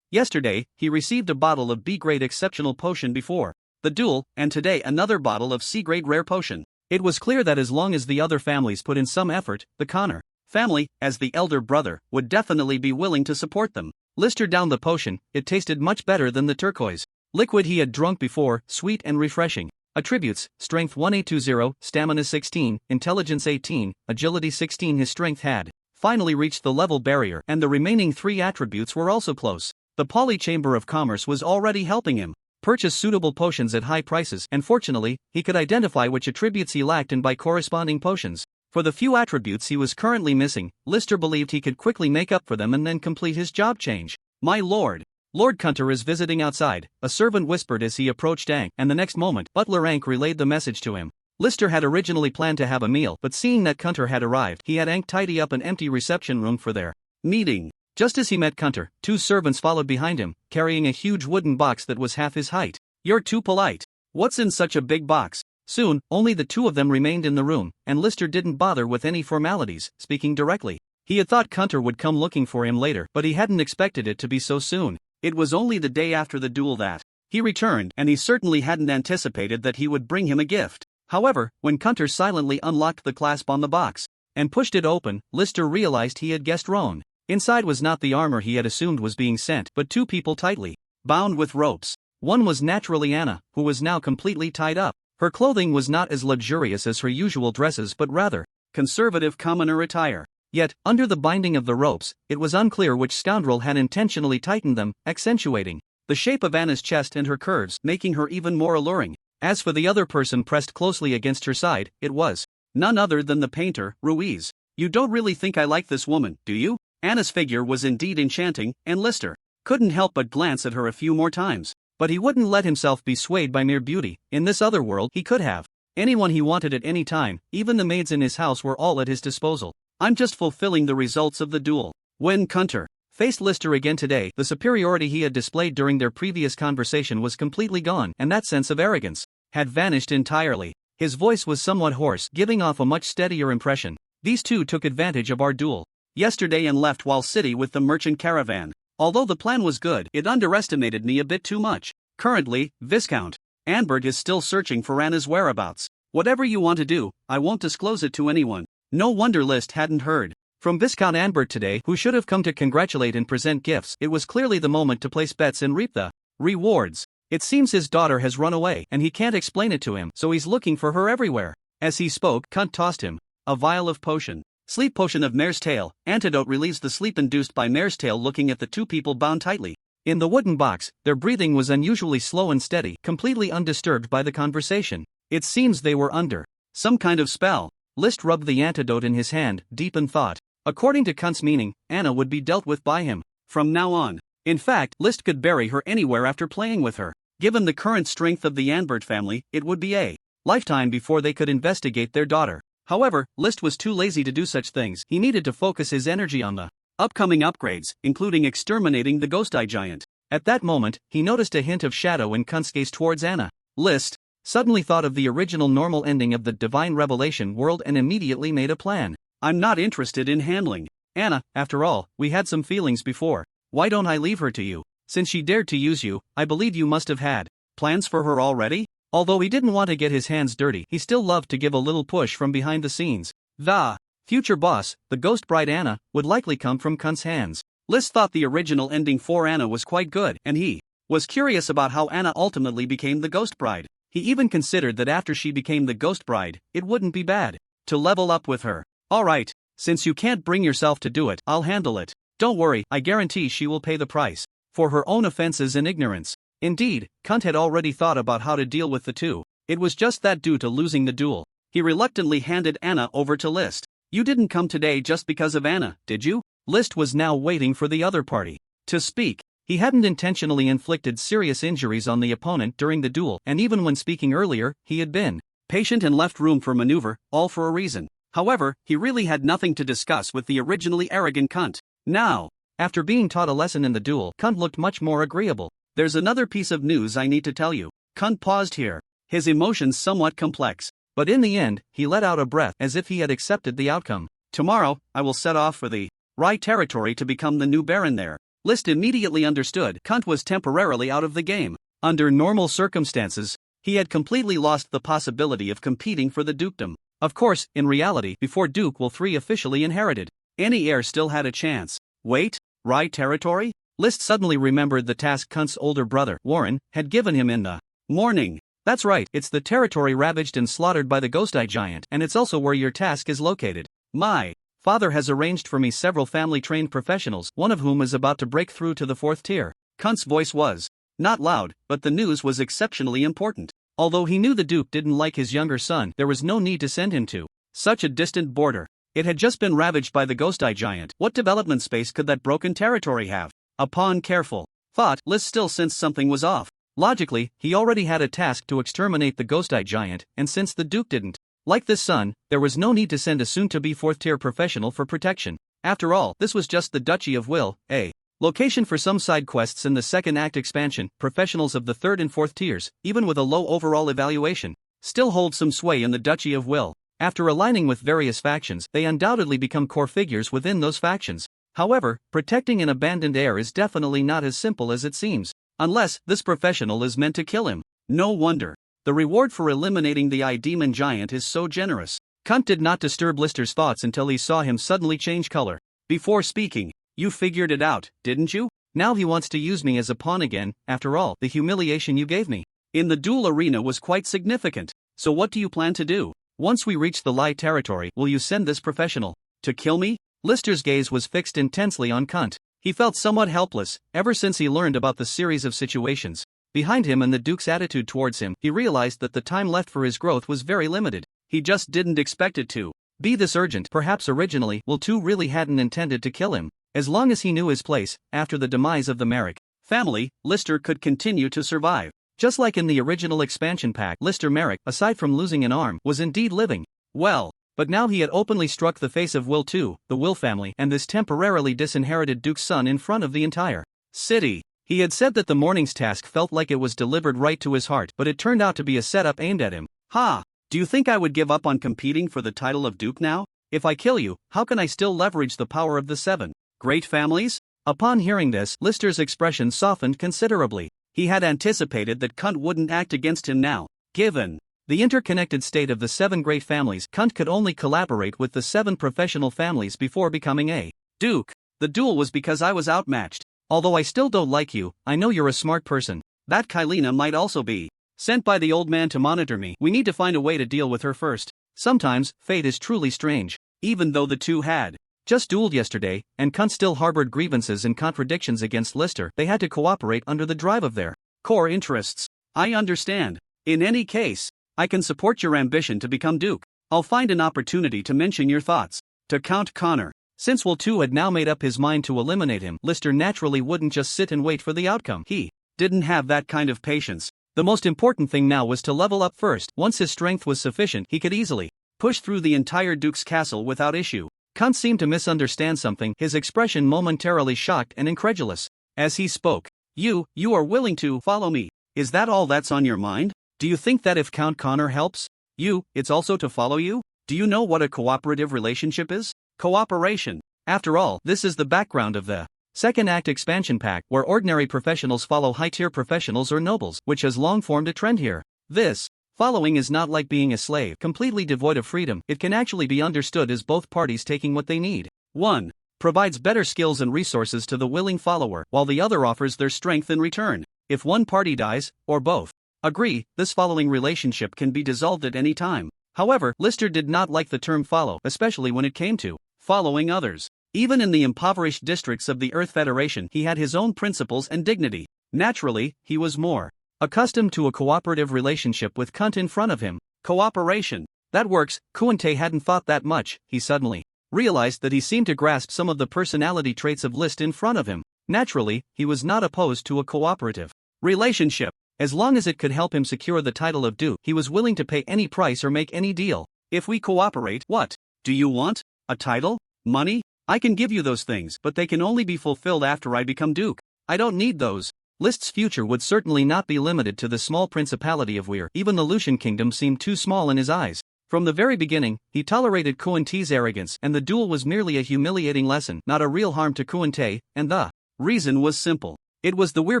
Yesterday, he received a bottle of B-grade exceptional potion before the duel, and today another bottle of C-grade rare potion. It was clear that as long as the other families put in some effort, the Connor family, as the elder brother, would definitely be willing to support them. Lister downed the potion. It tasted much better than the turquoise liquid he had drunk before, sweet and refreshing. Attributes: Strength 1820, Stamina 16, Intelligence 18, Agility 16. His strength had finally reached the level barrier, and the remaining 3 attributes were also close. The Poly Chamber of Commerce was already helping him purchase suitable potions at high prices, and fortunately, he could identify which attributes he lacked and buy corresponding potions. For the few attributes he was currently missing, Lister believed he could quickly make up for them and then complete his job change. "My lord, Lord Kunter is visiting outside," a servant whispered as he approached Ank, and the next moment, Butler Ank relayed the message to him. Lister had originally planned to have a meal, but seeing that Kunter had arrived, he had Ank tidy up an empty reception room for their meeting. Just as he met Kunter, 2 servants followed behind him, carrying a huge wooden box that was half his height. "You're too polite. What's in such a big box?" Soon, only the 2 of them remained in the room, and Lister didn't bother with any formalities, speaking directly. He had thought Kunter would come looking for him later, but he hadn't expected it to be so soon. It was only the day after the duel that he returned, and he certainly hadn't anticipated that he would bring him a gift. However, when Kunter silently unlocked the clasp on the box and pushed it open, Lister realized he had guessed wrong. Inside was not the armor he had assumed was being sent, but 2 people tightly bound with ropes. One was naturally Anna, who was now completely tied up. Her clothing was not as luxurious as her usual dresses but rather conservative commoner attire. Yet, under the binding of the ropes, it was unclear which scoundrel had intentionally tightened them, accentuating the shape of Anna's chest and her curves, making her even more alluring. As for the other person pressed closely against her side, it was none other than the painter, Ruiz. "You don't really think I like this woman, do you?" Anna's figure was indeed enchanting, and Lister couldn't help but glance at her a few more times. But he wouldn't let himself be swayed by mere beauty. In this other world, he could have anyone he wanted at any time. Even the maids in his house were all at his disposal. "I'm just fulfilling the results of the duel." When Kunter faced Lister again today, the superiority he had displayed during their previous conversation was completely gone, and that sense of arrogance had vanished entirely. His voice was somewhat hoarse, giving off a much steadier impression. "These 2 took advantage of our duel yesterday and left Wall City with the merchant caravan. Although the plan was good, it underestimated me a bit too much. Currently, Viscount Anbert is still searching for Anna's whereabouts. Whatever you want to do, I won't disclose it to anyone. No wonder List hadn't heard from Viscount Anbert today, who should have come to congratulate and present gifts. It was clearly the moment to place bets and reap the rewards. It seems his daughter has run away, and he can't explain it to him, so he's looking for her everywhere. As he spoke, Quint tossed him a vial of potion. Sleep potion of Mare's Tail. Antidote relieves the sleep induced by Mare's Tail. Looking at the two people bound tightly in the wooden box, their breathing was unusually slow and steady, completely undisturbed by the conversation. It seems they were under some kind of spell. List rubbed the antidote in his hand, deep in thought. According to Quint's meaning, Anna would be dealt with by him from now on. In fact, List could bury her anywhere after playing with her. Given the current strength of the Anbert family, it would be a lifetime before they could investigate their daughter. However, List was too lazy to do such things. He needed to focus his energy on the upcoming upgrades, including exterminating the Ghost Eye Giant. At that moment, he noticed a hint of shadow in Quint's gaze towards Anna. List suddenly thought of the original normal ending of the Divine Revelation world and immediately made a plan. I'm not interested in handling Anna. After all, we had some feelings before. Why don't I leave her to you? Since she dared to use you, I believe you must have had plans for her already? Although he didn't want to get his hands dirty, he still loved to give a little push from behind the scenes. The future boss, the ghost bride Anna, would likely come from Quint's hands. List thought the original ending for Anna was quite good, and he was curious about how Anna ultimately became the ghost bride. He even considered that after she became the ghost bride, it wouldn't be bad to level up with her. Alright, since you can't bring yourself to do it, I'll handle it. Don't worry, I guarantee she will pay the price for her own offenses and ignorance. Indeed, Quint had already thought about how to deal with the two. It was just that due to losing the duel, he reluctantly handed Anna over to List. You didn't come today just because of Anna, did you? List was now waiting for the other party to speak. He hadn't intentionally inflicted serious injuries on the opponent during the duel, and even when speaking earlier, he had been patient and left room for maneuver, all for a reason. However, he really had nothing to discuss with the originally arrogant Quint. Now, after being taught a lesson in the duel, Quint looked much more agreeable. There's another piece of news I need to tell you. Quint paused here, his emotions somewhat complex. But in the end, he let out a breath as if he had accepted the outcome. Tomorrow, I will set off for the Rai territory to become the new Baron there. List immediately understood Quint was temporarily out of the game. Under normal circumstances, he had completely lost the possibility of competing for the dukedom. Of course, in reality, before Duke Will 3 officially inherited, any heir still had a chance. Wait, Rai territory? List suddenly remembered the task Quint's older brother, Warren, had given him in the morning. That's right, it's the territory ravaged and slaughtered by the Ghost Eye Giant, and it's also where your task is located. My father has arranged for me several family-trained professionals, one of whom is about to break through to the 4th tier. Quint's voice was not loud, but the news was exceptionally important. Although he knew the Duke didn't like his younger son, there was no need to send him to such a distant border. It had just been ravaged by the Ghost Eye Giant. What development space could that broken territory have? Upon careful thought, List still sensed something was off. Logically, he already had a task to exterminate the Ghost Eye Giant, and since the Duke didn't like this son, there was no need to send a soon-to-be 4th-tier professional for protection. After all, this was just the Duchy of Will, a location for some side quests in the second act expansion. Professionals of the 3rd and 4th tiers, even with a low overall evaluation, still hold some sway in the Duchy of Will. After aligning with various factions, they undoubtedly become core figures within those factions. However, protecting an abandoned heir is definitely not as simple as it seems. Unless this professional is meant to kill him. No wonder the reward for eliminating the Eye Demon Giant is so generous. Quint did not disturb Lister's thoughts until he saw him suddenly change color. Before speaking, you figured it out, didn't you? Now he wants to use me as a pawn again. After all, the humiliation you gave me in the duel arena was quite significant. So what do you plan to do? Once we reach the Lie territory, will you send this professional to kill me? Lister's gaze was fixed intensely on Quint. He felt somewhat helpless, ever since he learned about the series of situations behind him and the Duke's attitude towards him. He realized that the time left for his growth was very limited. He just didn't expect it to be this urgent. Perhaps originally, Will 2 really hadn't intended to kill him. As long as he knew his place, after the demise of the Merrick family, Lister could continue to survive. Just like in the original expansion pack, Lister Merrick, aside from losing an arm, was indeed living well. But now he had openly struck the face of Will 2, the Will family, and this temporarily disinherited Duke's son in front of the entire city. He had said that the morning's task felt like it was delivered right to his heart, but it turned out to be a setup aimed at him. Ha! Do you think I would give up on competing for the title of Duke now? If I kill you, how can I still leverage the power of the 7 great families? Upon hearing this, Lister's expression softened considerably. He had anticipated that Quint wouldn't act against him now. Given the interconnected state of the 7 great families, Quint could only collaborate with the 7 professional families before becoming a duke. The duel was because I was outmatched. Although I still don't like you, I know you're a smart person. That Kylina might also be sent by the old man to monitor me. We need to find a way to deal with her first. Sometimes, fate is truly strange. Even though the two had just dueled yesterday, and Quint still harbored grievances and contradictions against Lister, they had to cooperate under the drive of their core interests. I understand. In any case, I can support your ambition to become duke. I'll find an opportunity to mention your thoughts to Count Connor. Since Will 2 had now made up his mind to eliminate him, Lister naturally wouldn't just sit and wait for the outcome. He didn't have that kind of patience. The most important thing now was to level up first. Once his strength was sufficient, he could easily push through the entire duke's castle without issue. Quint seemed to misunderstand something, his expression momentarily shocked and incredulous. As he spoke, You are willing to follow me. Is that all that's on your mind? Do you think that if Count Connor helps it's also to follow you? Do you know what a cooperative relationship is? Cooperation. After all, this is the background of the second act expansion pack, where ordinary professionals follow high-tier professionals or nobles, which has long formed a trend here. This following is not like being a slave, completely devoid of freedom. It can actually be understood as both parties taking what they need. One provides better skills and resources to the willing follower, while the other offers their strength in return. If one party dies, or both agree, this following relationship can be dissolved at any time. However, Lister did not like the term follow, especially when it came to following others. Even in the impoverished districts of the Earth Federation, he had his own principles and dignity. Naturally, he was more accustomed to a cooperative relationship with Quint in front of him. Cooperation. That works. Quint hadn't thought that much. He suddenly realized that he seemed to grasp some of the personality traits of List in front of him. Naturally, he was not opposed to a cooperative relationship. As long as it could help him secure the title of Duke, he was willing to pay any price or make any deal. If we cooperate, what do you want? A title? Money? I can give you those things, but they can only be fulfilled after I become Duke. I don't need those. List's future would certainly not be limited to the small principality of Weir. Even the Lucian kingdom seemed too small in his eyes. From the very beginning, he tolerated Quint's arrogance, and the duel was merely a humiliating lesson, not a real harm to Quint, and the reason was simple. It was the Weir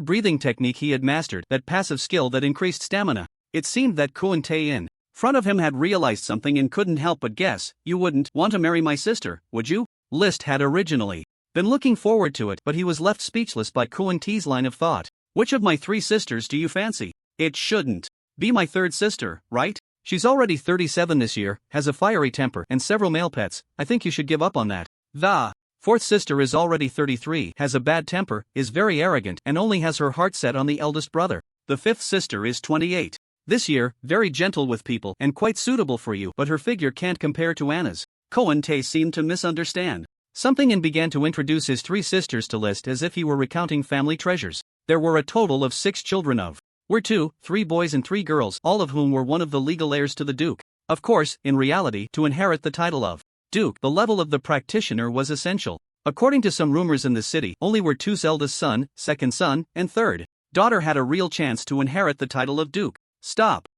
breathing technique he had mastered, that passive skill that increased stamina. It seemed that Quint in front of him had realized something and couldn't help but guess. You wouldn't want to marry my sister, would you? List had originally been looking forward to it, but he was left speechless by Quint's line of thought. Which of my 3 sisters do you fancy? It shouldn't be my third sister, right? She's already 37 this year, has a fiery temper, and several male pets. I think you should give up on that. The fourth sister is already 33, has a bad temper, is very arrogant, and only has her heart set on the eldest brother. The fifth sister is 28. This year, very gentle with people, and quite suitable for you, but her figure can't compare to Anna's. Quint seemed to misunderstand something and began to introduce his 3 sisters to List as if he were recounting family treasures. There were a total of 6 children of Weir 2, 3 boys and 3 girls, all of whom were one of the legal heirs to the Duke. Of course, in reality, to inherit the title of Duke, the level of the practitioner was essential. According to some rumors in the city, only Weir 2's eldest son, second son, and third daughter had a real chance to inherit the title of Duke. Stop.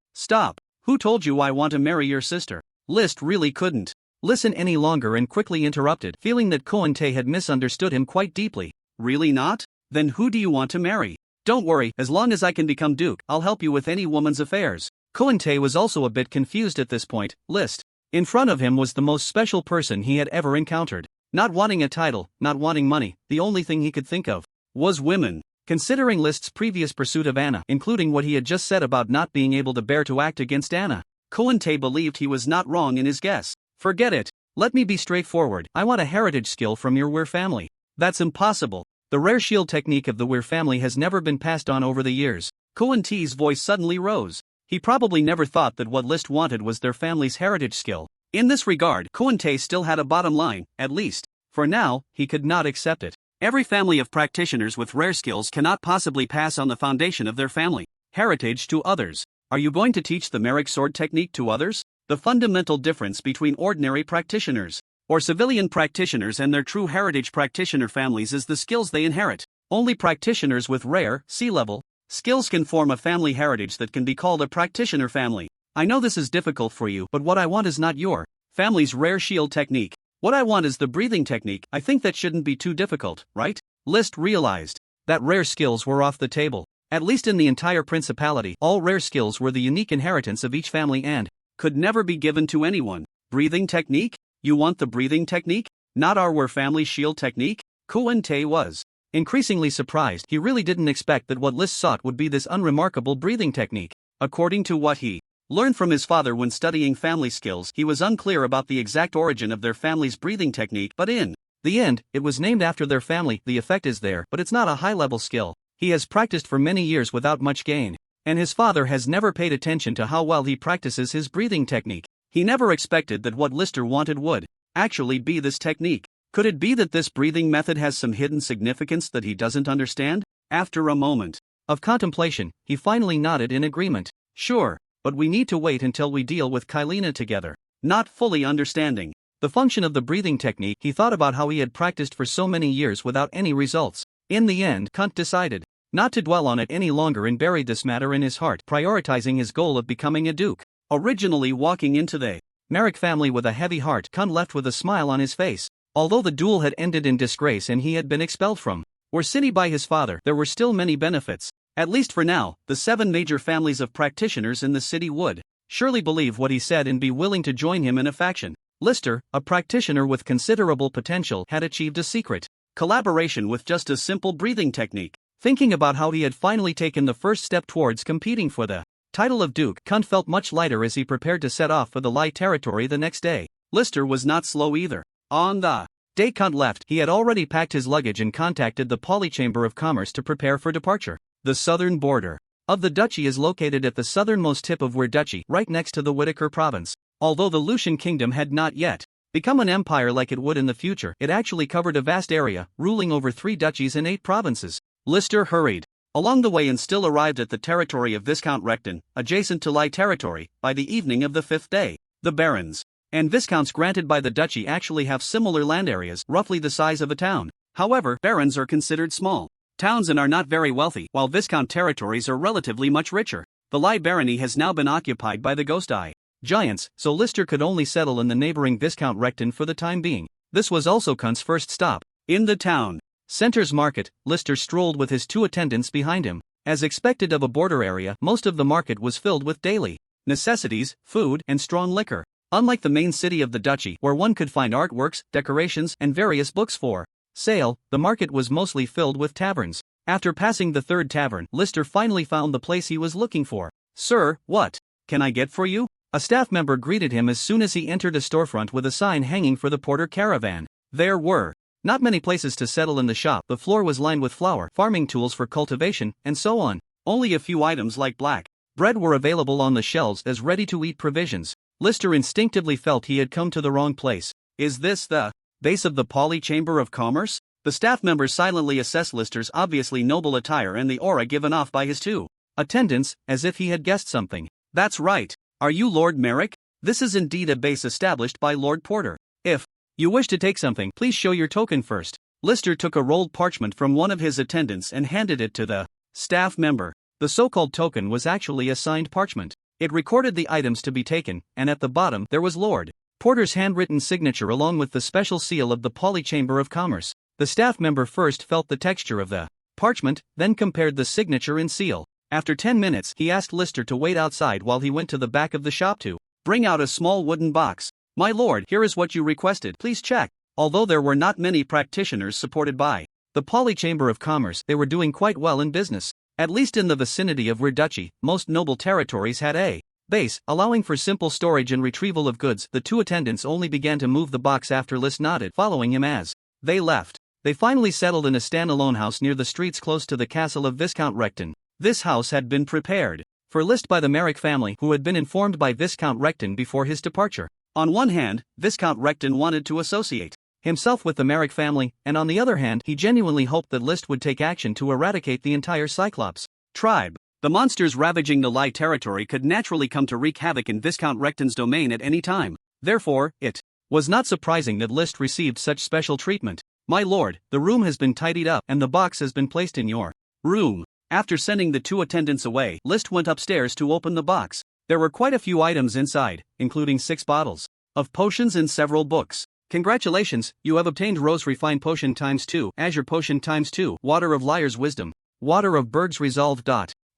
Who told you I want to marry your sister? List really couldn't listen any longer and quickly interrupted, feeling that Quint had misunderstood him quite deeply. Really not? Then who do you want to marry? Don't worry, as long as I can become Duke, I'll help you with any woman's affairs. Quint was also a bit confused at this point. List in front of him was the most special person he had ever encountered. Not wanting a title, not wanting money, the only thing he could think of was women. Considering List's previous pursuit of Anna, including what he had just said about not being able to bear to act against Anna, Quint believed he was not wrong in his guess. Forget it. Let me be straightforward. I want a heritage skill from your Weir family. That's impossible. The rare shield technique of the Weir family has never been passed on over the years. Quint's voice suddenly rose. He probably never thought that what List wanted was their family's heritage skill. In this regard, Quint still had a bottom line, at least. For now, he could not accept it. Every family of practitioners with rare skills cannot possibly pass on the foundation of their family heritage to others. Are you going to teach the Merrick sword technique to others? The fundamental difference between ordinary practitioners or civilian practitioners and their true heritage practitioner families is the skills they inherit. Only practitioners with rare, C-level, skills can form a family heritage that can be called a practitioner family. I know this is difficult for you, but what I want is not your family's rare shield technique. What I want is the breathing technique. I think that shouldn't be too difficult, right? List realized that rare skills were off the table. At least in the entire principality, all rare skills were the unique inheritance of each family and could never be given to anyone. Breathing technique? You want the breathing technique? Not our family shield technique? Quint was increasingly surprised. He really didn't expect that what List sought would be this unremarkable breathing technique. According to what he learned from his father when studying family skills, he was unclear about the exact origin of their family's breathing technique, but in the end, it was named after their family. The effect is there, but it's not a high-level skill. He has practiced for many years without much gain, and his father has never paid attention to how well he practices his breathing technique. He never expected that what Lister wanted would actually be this technique. Could it be that this breathing method has some hidden significance that he doesn't understand? After a moment of contemplation, he finally nodded in agreement. Sure, but we need to wait until we deal with Kylina together. Not fully understanding the function of the breathing technique, he thought about how he had practiced for so many years without any results. In the end, Quint decided not to dwell on it any longer and buried this matter in his heart, prioritizing his goal of becoming a duke. Originally walking into the Merrick family with a heavy heart, Quint left with a smile on his face. Although the duel had ended in disgrace and he had been expelled from the city by his father, there were still many benefits. At least for now, the 7 major families of practitioners in the city would surely believe what he said and be willing to join him in a faction. Lister, a practitioner with considerable potential, had achieved a secret collaboration with just a simple breathing technique. Thinking about how he had finally taken the first step towards competing for the title of Duke, Quint felt much lighter as he prepared to set off for the Lai territory the next day. Lister was not slow either. On the day Quint left, he had already packed his luggage and contacted the Polychamber of Commerce to prepare for departure. The southern border of the duchy is located at the southernmost tip of Wer Duchy, right next to the Whitaker province. Although the Lucian kingdom had not yet become an empire like it would in the future, it actually covered a vast area, ruling over 3 duchies and 8 provinces. Lister hurried along the way and still arrived at the territory of Viscount Recton, adjacent to Lai territory, by the evening of the 5th day. The barons and viscounts granted by the duchy actually have similar land areas, roughly the size of a town. However, barons are considered small towns and are not very wealthy, while viscount territories are relatively much richer. The Lai barony has now been occupied by the Ghost Eye giants, so Lister could only settle in the neighboring Viscount Recton for the time being. This was also Quint's first stop. In the town center's market, Lister strolled with his 2 attendants behind him. As expected of a border area, most of the market was filled with daily necessities, food, and strong liquor. Unlike the main city of the duchy, where one could find artworks, decorations, and various books for sale, the market was mostly filled with taverns. After passing the 3rd tavern, Lister finally found the place he was looking for. Sir, what can I get for you? A staff member greeted him as soon as he entered a storefront with a sign hanging for the Porter caravan. There were not many places to settle in the shop. The floor was lined with flour, farming tools for cultivation, and so on. Only a few items like black bread were available on the shelves as ready-to-eat provisions. Lister instinctively felt he had come to the wrong place. Is this the base of the Polychamber of Commerce? The staff member silently assessed Lister's obviously noble attire and the aura given off by his 2 attendants, as if he had guessed something. That's right. Are you Lord Merrick? This is indeed a base established by Lord Porter. If you wish to take something, please show your token first. Lister took a rolled parchment from one of his attendants and handed it to the staff member. The so-called token was actually a signed parchment. It recorded the items to be taken, and at the bottom there was Lord Porter's handwritten signature along with the special seal of the Polychamber of Commerce. The staff member first felt the texture of the parchment, then compared the signature and seal. After 10 minutes, he asked Lister to wait outside while he went to the back of the shop to bring out a small wooden box. My lord, here is what you requested. Please check. Although there were not many practitioners supported by the Polychamber of Commerce, they were doing quite well in business. At least in the vicinity of Wer Duchy, most noble territories had a base, allowing for simple storage and retrieval of goods. The 2 attendants only began to move the box after List nodded, following him as they left. They finally settled in a standalone house near the streets close to the castle of Viscount Recton. This house had been prepared for List by the Merrick family, who had been informed by Viscount Recton before his departure. On one hand, Viscount Recton wanted to associate himself with the Merrick family, and on the other hand, he genuinely hoped that List would take action to eradicate the entire Cyclops tribe. The monsters ravaging the Lai territory could naturally come to wreak havoc in Viscount Recton's domain at any time. Therefore, it was not surprising that List received such special treatment. My lord, the room has been tidied up, and the box has been placed in your room. After sending the 2 attendants away, List went upstairs to open the box. There were quite a few items inside, including 6 bottles of potions and several books. Congratulations, you have obtained Rose Refined Potion ×2, Azure Potion ×2, Water of Liar's Wisdom, Water of Berg's Resolve.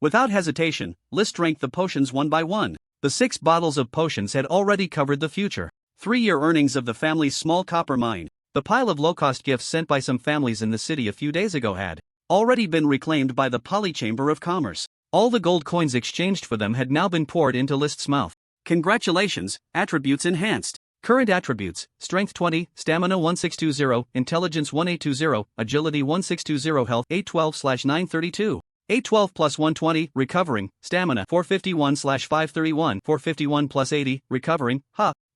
Without hesitation, List ranked the potions one by one. The 6 bottles of potions had already covered the future 3-year earnings of the family's small copper mine. The pile of low-cost gifts sent by some families in the city a few days ago had already been reclaimed by the Polychamber of Commerce. All the gold coins exchanged for them had now been poured into List's mouth. Congratulations, attributes enhanced. Current attributes: Strength 20, Stamina 1620, Intelligence 1820, Agility 1620, Health 812/932. 812 plus 120, recovering, stamina 451/531, 451 plus 80, recovering,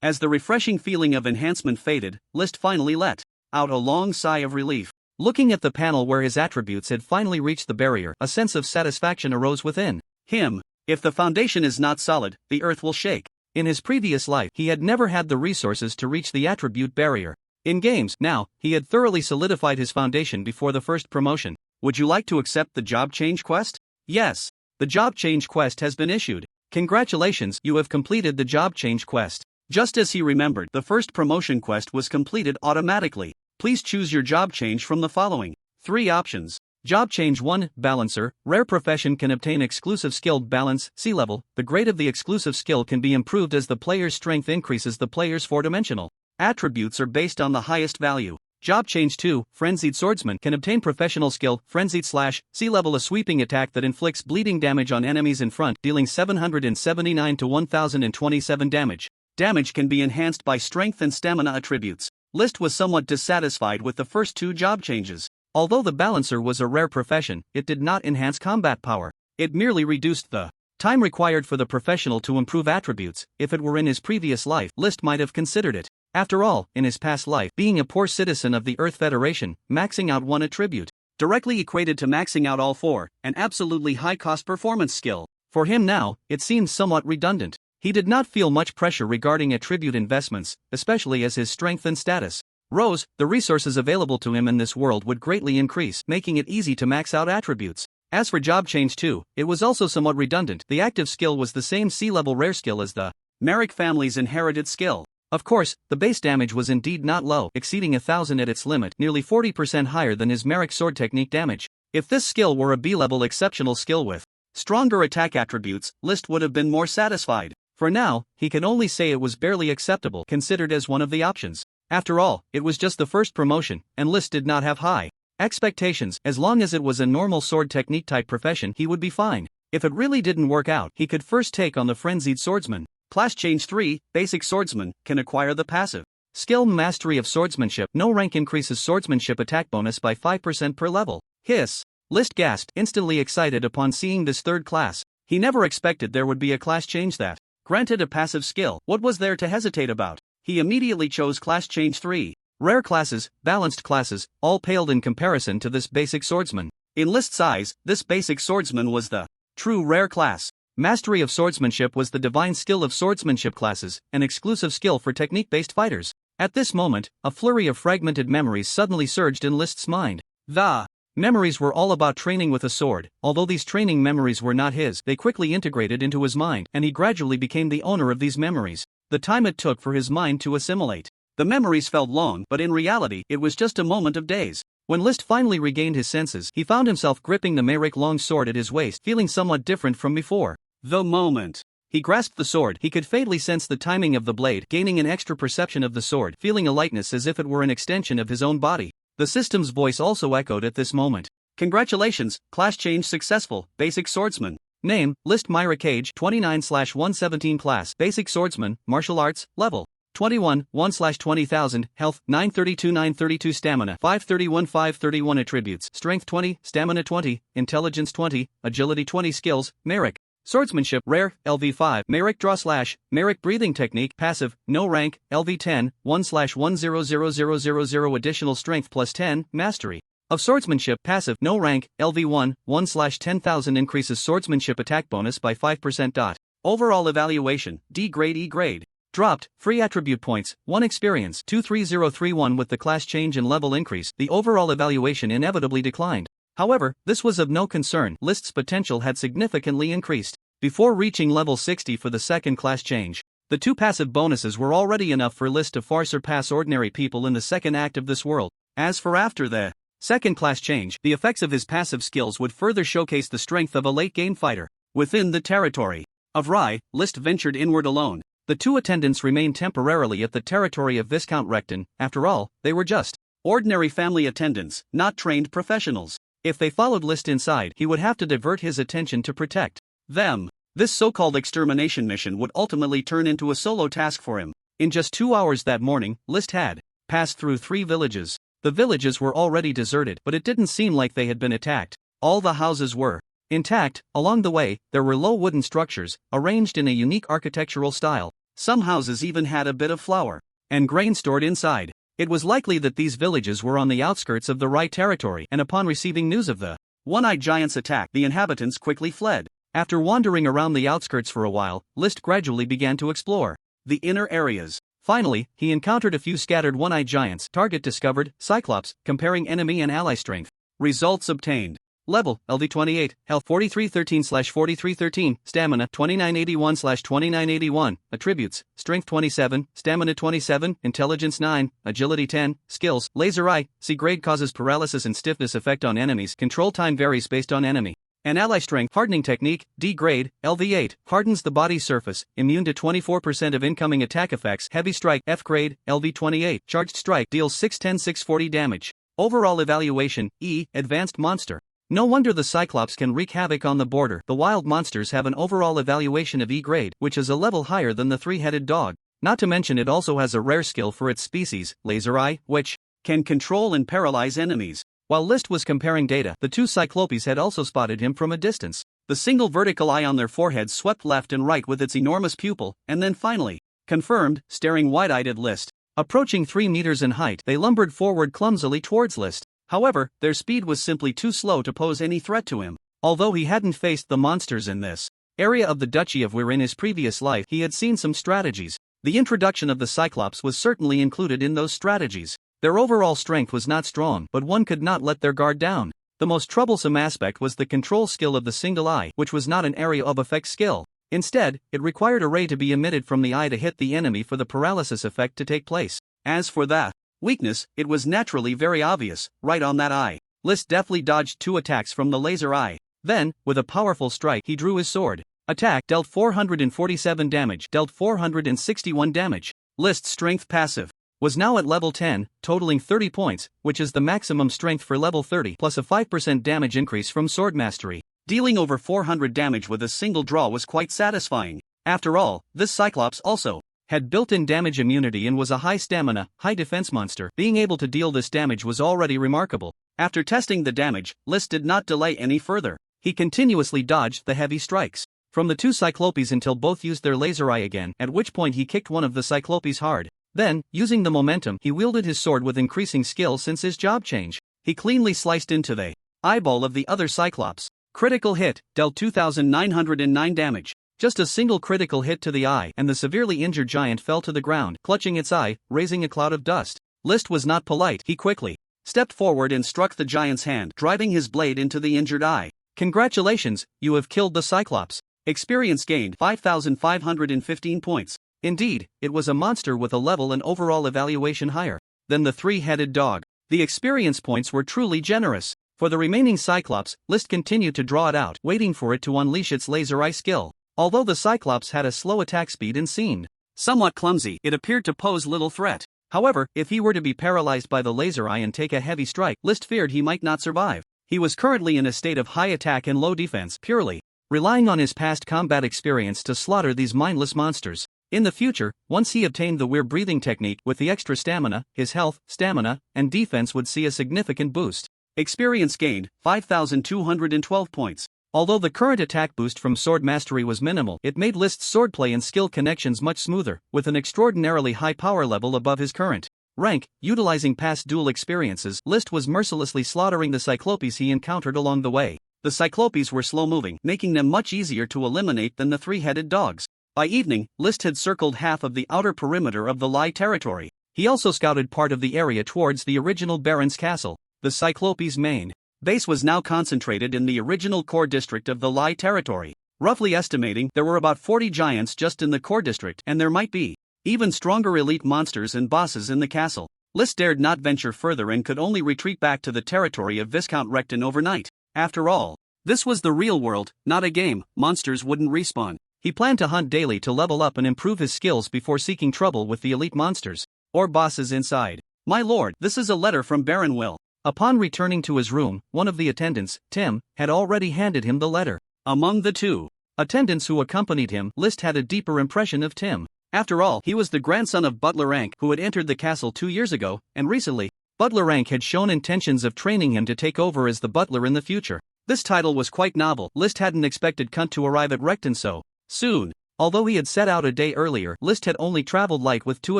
As the refreshing feeling of enhancement faded, List finally let out a long sigh of relief. Looking at the panel where his attributes had finally reached the barrier, a sense of satisfaction arose within him. If the foundation is not solid, the earth will shake. In his previous life, he had never had the resources to reach the attribute barrier. In games, now, he had thoroughly solidified his foundation before the first promotion. Would you like to accept the job change quest? Yes. The job change quest has been issued. Congratulations, you have completed the job change quest. Just as he remembered, the first promotion quest was completed automatically. Please choose your job change from the following 3 options. Job change 1, Balancer. Rare profession can obtain exclusive skilled balance, sea level. The grade of the exclusive skill can be improved as the player's strength increases. The player's 4-dimensional attributes are based on the highest value. Job change 2, Frenzied Swordsman can obtain professional skill, Frenzied Slash, sea level, a sweeping attack that inflicts bleeding damage on enemies in front, dealing 779 to 1027 damage. Damage can be enhanced by strength and stamina attributes. List was somewhat dissatisfied with the first 2 job changes. Although the Balancer was a rare profession, it did not enhance combat power. It merely reduced the time required for the professional to improve attributes. If it were in his previous life, List might have considered it. After all, in his past life, being a poor citizen of the Earth Federation, maxing out one attribute directly equated to maxing out all 4, an absolutely high-cost performance skill. For him now, it seemed somewhat redundant. He did not feel much pressure regarding attribute investments, especially as his strength and status rose. The resources available to him in this world would greatly increase, making it easy to max out attributes. As for job change 2, it was also somewhat redundant. The active skill was the same sea-level rare skill as the Merrick family's inherited skill. Of course, the base damage was indeed not low, exceeding 1000 at its limit, nearly 40% higher than his Merrick sword technique damage. If this skill were a B-level exceptional skill with stronger attack attributes, List would have been more satisfied. For now, he can only say it was barely acceptable, considered as one of the options. After all, it was just the first promotion, and List did not have high expectations. As long as it was a normal sword technique type profession, he would be fine. If it really didn't work out, he could first take on the Frenzied Swordsman. Class change 3, Basic Swordsman, can acquire the passive skill Mastery of Swordsmanship. No rank increases swordsmanship attack bonus by 5% per level. Hiss. List gasped, instantly excited upon seeing this third class. He never expected there would be a class change that granted a passive skill. What was there to hesitate about? He immediately chose Class Change 3. Rare classes, balanced classes, all paled in comparison to this Basic Swordsman. In List's eyes, this Basic Swordsman was the true rare class. Mastery of Swordsmanship was the divine skill of swordsmanship classes, an exclusive skill for technique-based fighters. At this moment, a flurry of fragmented memories suddenly surged in List's mind. The memories were all about training with a sword. Although these training memories were not his, they quickly integrated into his mind, and he gradually became the owner of these memories. The time it took for his mind to assimilate the memories felt long, but in reality, it was just a moment of days. When List finally regained his senses, he found himself gripping the Merrick long sword at his waist, feeling somewhat different from before. The moment he grasped the sword, he could faintly sense the timing of the blade, gaining an extra perception of the sword, feeling a lightness as if it were an extension of his own body. The system's voice also echoed at this moment. Congratulations, class change successful, Basic Swordsman. Name, List Myra Cage, 29/117 Class, Basic Swordsman, Martial Arts, Level 21, 1/20,000, Health, 932 Stamina, 531 Attributes, Strength 20, Stamina 20, Intelligence 20, Agility 20 Skills, Merrick. Swordsmanship, Rare, LV5, Merrick Draw Slash, Merrick Breathing Technique, Passive, No Rank, LV10, 1/100000 Additional Strength plus 10, Mastery of Swordsmanship, Passive, No Rank, LV1, 1/10,000 Increases Swordsmanship Attack Bonus by 5%. Overall Evaluation, D Grade E Grade. Dropped, Free Attribute Points, 1 Experience, 23031 With the class change and level increase, the overall evaluation inevitably declined. However, this was of no concern. List's potential had significantly increased. Before reaching level 60 for the second class change, the 2 passive bonuses were already enough for List to far surpass ordinary people in the second act of this world. As for after the Second class change. The effects of his passive skills would further showcase the strength of a late-game fighter. Within the territory of Rai, List ventured inward alone. The two attendants remained temporarily at the territory of Viscount Recton. After all, they were just ordinary family attendants, not trained professionals. If they followed List inside, he would have to divert his attention to protect them. This so-called extermination mission would ultimately turn into a solo task for him. In just 2 hours that morning, List had passed through 3 villages. The villages were already deserted, but it didn't seem like they had been attacked. All the houses were intact. Along the way, there were low wooden structures, arranged in a unique architectural style. Some houses even had a bit of flour and grain stored inside. It was likely that these villages were on the outskirts of the Rai territory, and upon receiving news of the one-eyed giant's attack, the inhabitants quickly fled. After wandering around the outskirts for a while, List gradually began to explore the inner areas. Finally, he encountered a few scattered one-eyed giants. Target discovered, Cyclops, comparing enemy and ally strength. Results obtained. Level, LD 28, Health 4313/4313, Stamina 2981/2981, Attributes, Strength 27, Stamina 27, Intelligence 9, Agility 10, Skills, Laser Eye, C grade causes paralysis and stiffness effect on enemies. Control time varies based on enemy and ally strength. Hardening technique, D grade, LV8, hardens the body's surface, immune to 24% of incoming attack effects. Heavy strike, F grade, LV28, charged strike, deals 610-640 damage. Overall evaluation, E, advanced monster. No wonder the Cyclops can wreak havoc on the border. The wild monsters have an overall evaluation of E grade, which is a level higher than the three-headed dog. Not to mention it also has a rare skill for its species, Laser Eye, which can control and paralyze enemies. While List was comparing data, the two Cyclopes had also spotted him from a distance. The single vertical eye on their foreheads swept left and right with its enormous pupil, and then finally confirmed, staring wide-eyed at List. Approaching 3 meters in height, they lumbered forward clumsily towards List. However, their speed was simply too slow to pose any threat to him. Although he hadn't faced the monsters in this area of the Duchy of Weir in his previous life, he had seen some strategies. The introduction of the Cyclops was certainly included in those strategies. Their overall strength was not strong, but one could not let their guard down. The most troublesome aspect was the control skill of the single eye, which was not an area of effect skill. Instead, it required a ray to be emitted from the eye to hit the enemy for the paralysis effect to take place. As for that weakness, it was naturally very obvious, right on that eye. List deftly dodged 2 attacks from the laser eye. Then, with a powerful strike, he drew his sword. Attack, dealt 447 damage, dealt 461 damage. List's strength passive was now at level 10, totaling 30 points, which is the maximum strength for level 30, plus a 5% damage increase from sword mastery. Dealing over 400 damage with a single draw was quite satisfying. After all, this Cyclops also had built-in damage immunity and was a high stamina, high defense monster. Being able to deal this damage was already remarkable. After testing the damage, List did not delay any further. He continuously dodged the heavy strikes from the 2 Cyclopes until both used their laser eye again, at which point he kicked one of the Cyclopes hard. Then, using the momentum, he wielded his sword with increasing skill since his job change. He cleanly sliced into the eyeball of the other Cyclops. Critical hit, dealt 2,909 damage. Just a single critical hit to the eye, and the severely injured giant fell to the ground, clutching its eye, raising a cloud of dust. List was not polite. He quickly stepped forward and struck the giant's hand, driving his blade into the injured eye. Congratulations, you have killed the Cyclops. Experience gained 5,515 points. Indeed, it was a monster with a level and overall evaluation higher than the three-headed dog. The experience points were truly generous. For the remaining Cyclops, List continued to draw it out, waiting for it to unleash its laser eye skill. Although the Cyclops had a slow attack speed and seemed somewhat clumsy, it appeared to pose little threat. However, if he were to be paralyzed by the laser eye and take a heavy strike, List feared he might not survive. He was currently in a state of high attack and low defense, purely relying on his past combat experience to slaughter these mindless monsters. In the future, once he obtained the Weir breathing technique with the extra stamina, his health, stamina, and defense would see a significant boost. Experience gained 5,212 points. Although the current attack boost from sword mastery was minimal, it made List's swordplay and skill connections much smoother, with an extraordinarily high power level above his current rank. Utilizing past duel experiences, List was mercilessly slaughtering the Cyclopes he encountered along the way. The Cyclopes were slow-moving, making them much easier to eliminate than the three-headed dogs. By evening, List had circled half of the outer perimeter of the Lai territory. He also scouted part of the area towards the original Baron's castle. The Cyclopes' main base was now concentrated in the original core district of the Lai territory. Roughly estimating, there were about 40 giants just in the core district, and there might be even stronger elite monsters and bosses in the castle. List dared not venture further and could only retreat back to the territory of Viscount Recton overnight. After all, this was the real world, not a game. Monsters wouldn't respawn. He planned to hunt daily to level up and improve his skills before seeking trouble with the elite monsters or bosses inside. My lord, this is a letter from Baron Will. Upon returning to his room, one of the attendants, Tim, had already handed him the letter. Among the two attendants who accompanied him, List had a deeper impression of Tim. After all, he was the grandson of Butler Rank who had entered the castle 2 years ago, and recently, Butler Rank had shown intentions of training him to take over as the butler in the future. This title was quite novel. List hadn't expected Quint to arrive at Recton so soon. Although he had set out a day earlier, List had only traveled light with 2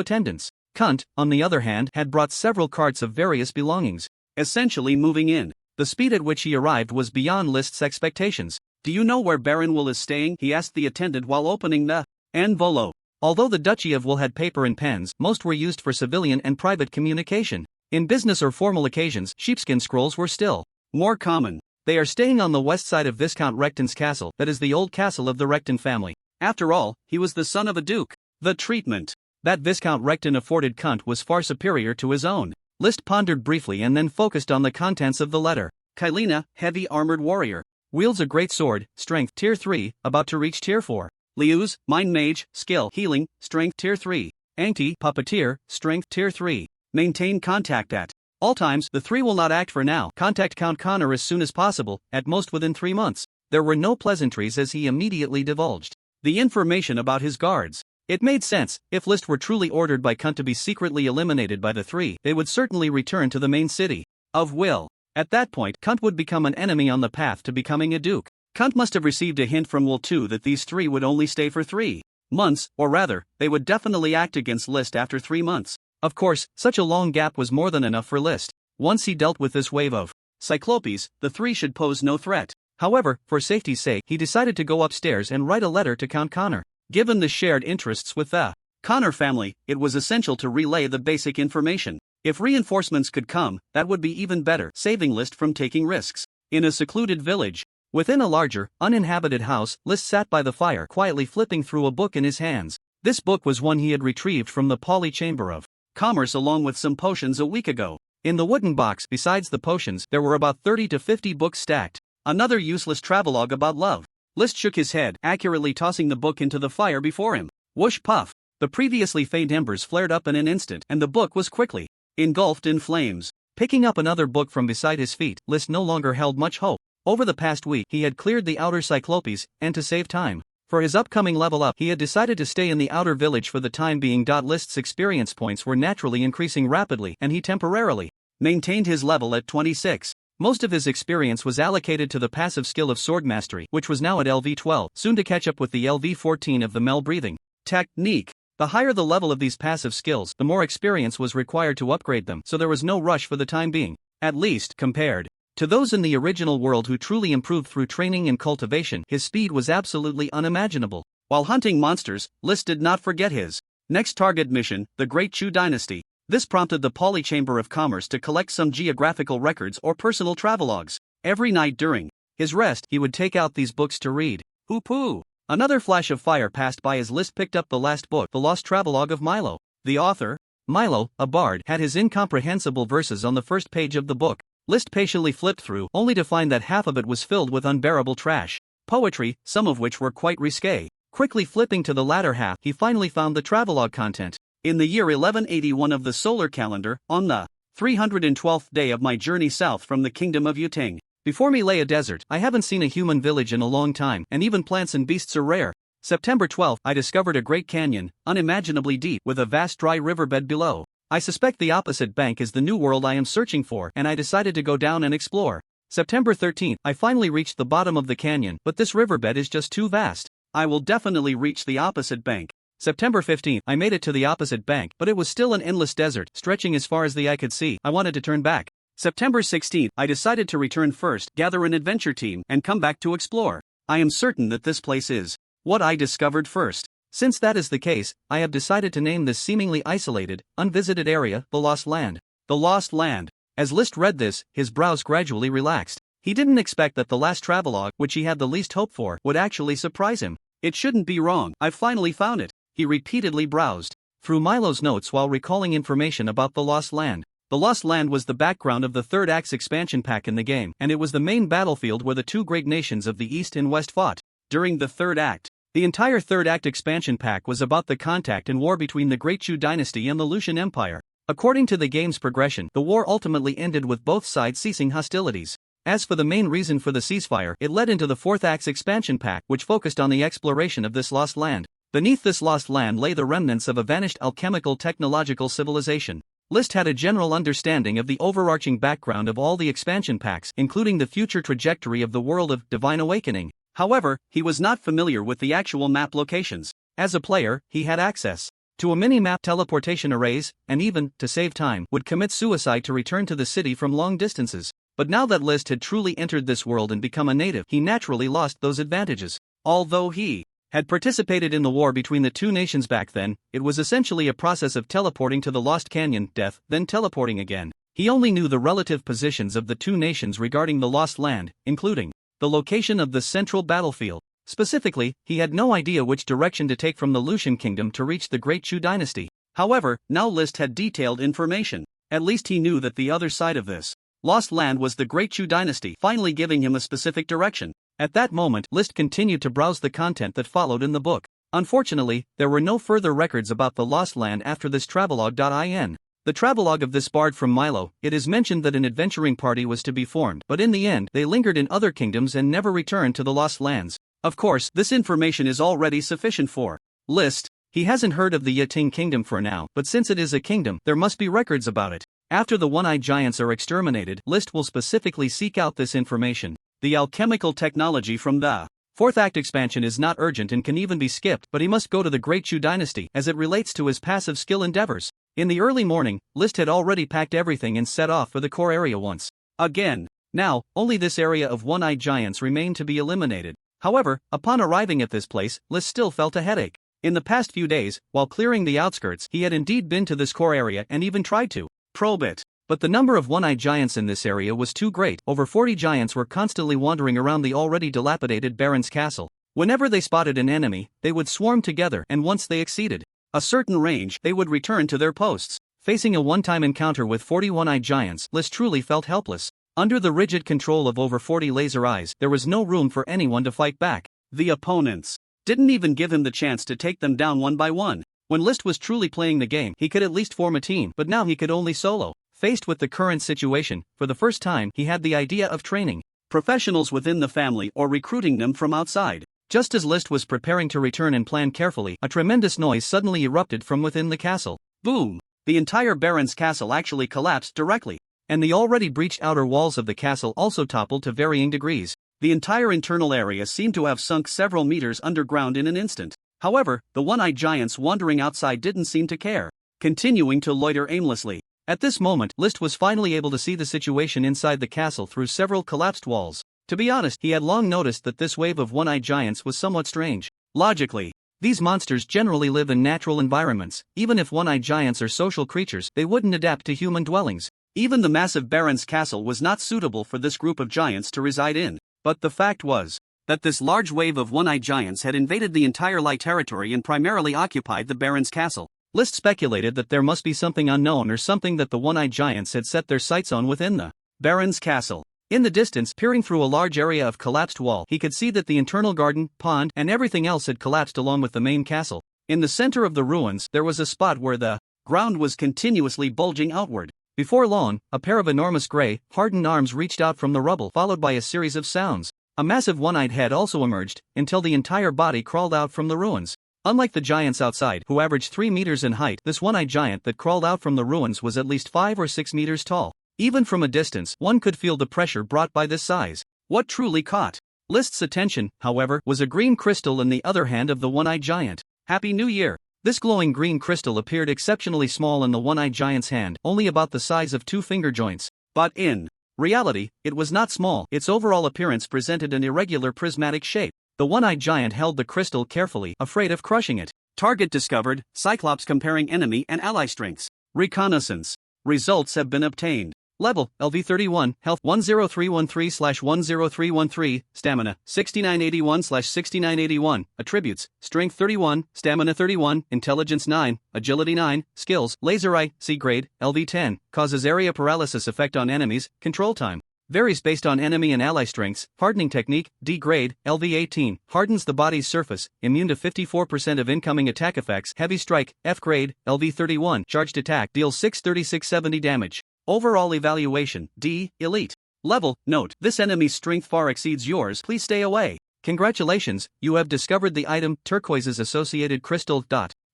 attendants. Quint, on the other hand, had brought several carts of various belongings, essentially moving in. The speed at which he arrived was beyond List's expectations. Do you know where Baron Will is staying? He asked the attendant while opening the envelope. Although the Duchy of Will had paper and pens, most were used for civilian and private communication. In business or formal occasions, sheepskin scrolls were still more common. They are staying on the west side of Viscount Recton's castle, that is the old castle of the Recton family. After all, he was the son of a duke. The treatment that Viscount Recton afforded Quint was far superior to his own. List pondered briefly and then focused on the contents of the letter. Kylina, heavy armored warrior. Wields a great sword, strength tier 3, about to reach tier 4. Liu's, mind mage, skill, healing, strength tier 3. Angti, puppeteer, strength tier 3. Maintain contact at all times. The 3 will not act for now. Contact Count Connor as soon as possible, at most within 3 months. There were no pleasantries as he immediately divulged the information about his guards. It made sense. If List were truly ordered by Quint to be secretly eliminated by the 3, they would certainly return to the main city of Will. At that point, Quint would become an enemy on the path to becoming a duke. Quint must have received a hint from Will too that these 3 would only stay for 3 months, or rather, they would definitely act against List after 3 months. Of course, such a long gap was more than enough for List. Once he dealt with this wave of Cyclopes, the 3 should pose no threat. However, for safety's sake, he decided to go upstairs and write a letter to Count Connor. Given the shared interests with the Connor family, it was essential to relay the basic information. If reinforcements could come, that would be even better, saving List from taking risks. In a secluded village, within a larger, uninhabited house, List sat by the fire, quietly flipping through a book in his hands. This book was one he had retrieved from the Poly Chamber of Commerce along with some potions a week ago. In the wooden box, besides the potions, there were about 30 to 50 books stacked. Another useless travelogue about love. List shook his head, accurately tossing the book into the fire before him. Whoosh puff. The previously faint embers flared up in an instant, and the book was quickly engulfed in flames. Picking up another book from beside his feet, List no longer held much hope. Over the past week, he had cleared the outer Cyclopes, and to save time for his upcoming level up, he had decided to stay in the outer village for the time being. List's experience points were naturally increasing rapidly, and he temporarily maintained his level at 26. Most of his experience was allocated to the passive skill of sword mastery, which was now at LV12, soon to catch up with the LV14 of the Mel breathing technique. The higher the level of these passive skills, the more experience was required to upgrade them, so there was no rush for the time being. At least, compared to those in the original world who truly improved through training and cultivation, his speed was absolutely unimaginable. While hunting monsters, List did not forget his next target mission, the Great Chu Dynasty. This prompted the Poly Chamber of Commerce to collect some geographical records or personal travelogues. Every night during his rest, he would take out these books to read. Poo-poo! Another flash of fire passed by as List picked up the last book, the Lost Travelogue of Milo. The author, Milo, a bard, had his incomprehensible verses on the first page of the book. List patiently flipped through, only to find that half of it was filled with unbearable trash. Poetry, some of which were quite risque. Quickly flipping to the latter half, he finally found the travelogue content. In the year 1181 of the solar calendar, on the 312th day of my journey south from the kingdom of Yuting, before me lay a desert. I haven't seen a human village in a long time, and even plants and beasts are rare. September 12th, I discovered a great canyon, unimaginably deep, with a vast dry riverbed below. I suspect the opposite bank is the new world I am searching for, and I decided to go down and explore. September 13th, I finally reached the bottom of the canyon, but this riverbed is just too vast. I will definitely reach the opposite bank. September 15th, I made it to the opposite bank, but it was still an endless desert, stretching as far as the eye could see. I wanted to turn back. September 16th, I decided to return first, gather an adventure team, and come back to explore. I am certain that this place is what I discovered first. Since that is the case, I have decided to name this seemingly isolated, unvisited area, the Lost Land. The Lost Land. As List read this, his brows gradually relaxed. He didn't expect that the last travelogue, which he had the least hope for, would actually surprise him. It shouldn't be wrong. I've finally found it. He repeatedly browsed through Milo's notes while recalling information about the Lost Land. The Lost Land was the background of the Third Act's expansion pack in the game, and it was the main battlefield where the two great nations of the East and West fought. During the Third Act, the entire Third Act expansion pack was about the contact and war between the Great Chu dynasty and the Lucian Empire. According to the game's progression, the war ultimately ended with both sides ceasing hostilities. As for the main reason for the ceasefire, it led into the Fourth Act's expansion pack, which focused on the exploration of this lost land. Beneath this lost land lay the remnants of a vanished alchemical technological civilization. List had a general understanding of the overarching background of all the expansion packs, including the future trajectory of the world of Divine Awakening. However, he was not familiar with the actual map locations. As a player, he had access to a mini-map teleportation arrays, and even, to save time, would commit suicide to return to the city from long distances. But now that List had truly entered this world and become a native, he naturally lost those advantages. Although he had participated in the war between the two nations back then, it was essentially a process of teleporting to the Lost Canyon, death, then teleporting again. He only knew the relative positions of the two nations regarding the Lost Land, including the location of the central battlefield. Specifically, he had no idea which direction to take from the Lucian kingdom to reach the Great Chu dynasty. However, now List had detailed information. At least he knew that the other side of this Lost Land was the Great Chu dynasty, finally giving him a specific direction. At that moment, List continued to browse the content that followed in the book. Unfortunately, there were no further records about the Lost Land after this travelogue.in. The travelogue of this bard from Milo, it is mentioned that an adventuring party was to be formed, but in the end, they lingered in other kingdoms and never returned to the Lost Lands. Of course, this information is already sufficient for List. He hasn't heard of the Yating kingdom for now, but since it is a kingdom, there must be records about it. After the one-eyed giants are exterminated, List will specifically seek out this information. The alchemical technology from the Fourth Act expansion is not urgent and can even be skipped, but he must go to the Great Chu dynasty as it relates to his passive skill endeavors. In the early morning, List had already packed everything and set off for the core area once again. Now, only this area of one-eyed giants remained to be eliminated. However, upon arriving at this place, List still felt a headache. In the past few days, while clearing the outskirts, he had indeed been to this core area and even tried to probe it. But the number of one-eyed giants in this area was too great. Over 40 giants were constantly wandering around the already dilapidated Baron's castle. Whenever they spotted an enemy, they would swarm together, and once they exceeded a certain range, they would return to their posts. Facing a one-time encounter with 40 one-eyed giants, List truly felt helpless. Under the rigid control of over 40 laser eyes, there was no room for anyone to fight back. The opponents didn't even give him the chance to take them down one by one. When List was truly playing the game, he could at least form a team, but now he could only solo. Faced with the current situation, for the first time he had the idea of training professionals within the family or recruiting them from outside. Just as List was preparing to return and plan carefully, a tremendous noise suddenly erupted from within the castle. Boom! The entire Baron's castle actually collapsed directly, and the already breached outer walls of the castle also toppled to varying degrees. The entire internal area seemed to have sunk several meters underground in an instant. However, the one-eyed giants wandering outside didn't seem to care, continuing to loiter aimlessly. At this moment, List was finally able to see the situation inside the castle through several collapsed walls. To be honest, he had long noticed that this wave of one-eyed giants was somewhat strange. Logically, these monsters generally live in natural environments. Even if one-eyed giants are social creatures, they wouldn't adapt to human dwellings. Even the massive Baron's castle was not suitable for this group of giants to reside in. But the fact was that this large wave of one-eyed giants had invaded the entire Light territory and primarily occupied the Baron's castle. List speculated that there must be something unknown or something that the one-eyed giants had set their sights on within the Baron's castle. In the distance, peering through a large area of collapsed wall, he could see that the internal garden, pond, and everything else had collapsed along with the main castle. In the center of the ruins, there was a spot where the ground was continuously bulging outward. Before long, a pair of enormous gray, hardened arms reached out from the rubble, followed by a series of sounds. A massive one-eyed head also emerged, until the entire body crawled out from the ruins. Unlike the giants outside, who averaged 3 meters in height, this one-eyed giant that crawled out from the ruins was at least 5 or 6 meters tall. Even from a distance, one could feel the pressure brought by this size. What truly caught List's attention, however, was a green crystal in the other hand of the one-eyed giant. Happy New Year! This glowing green crystal appeared exceptionally small in the one-eyed giant's hand, only about the size of 2 finger joints. But in reality, it was not small. Its overall appearance presented an irregular prismatic shape. The one-eyed giant held the crystal carefully, afraid of crushing it. Target discovered, Cyclops comparing enemy and ally strengths. Reconnaissance. Results have been obtained. Level, LV31, Health 10313/10313, Stamina 6981/6981, Attributes, Strength 31, Stamina 31, Intelligence 9, Agility 9, Skills, Laser Eye, C grade, LV10, causes area paralysis effect on enemies, control time. Varies based on enemy and ally strengths. Hardening technique, D grade, LV18, hardens the body's surface, immune to 54% of incoming attack effects. Heavy strike, F grade, LV31, charged attack, deals 636-70 damage. Overall evaluation, D, elite. Level, note, this enemy's strength far exceeds yours, please stay away. Congratulations, you have discovered the item, Turquoise's Associated Crystal.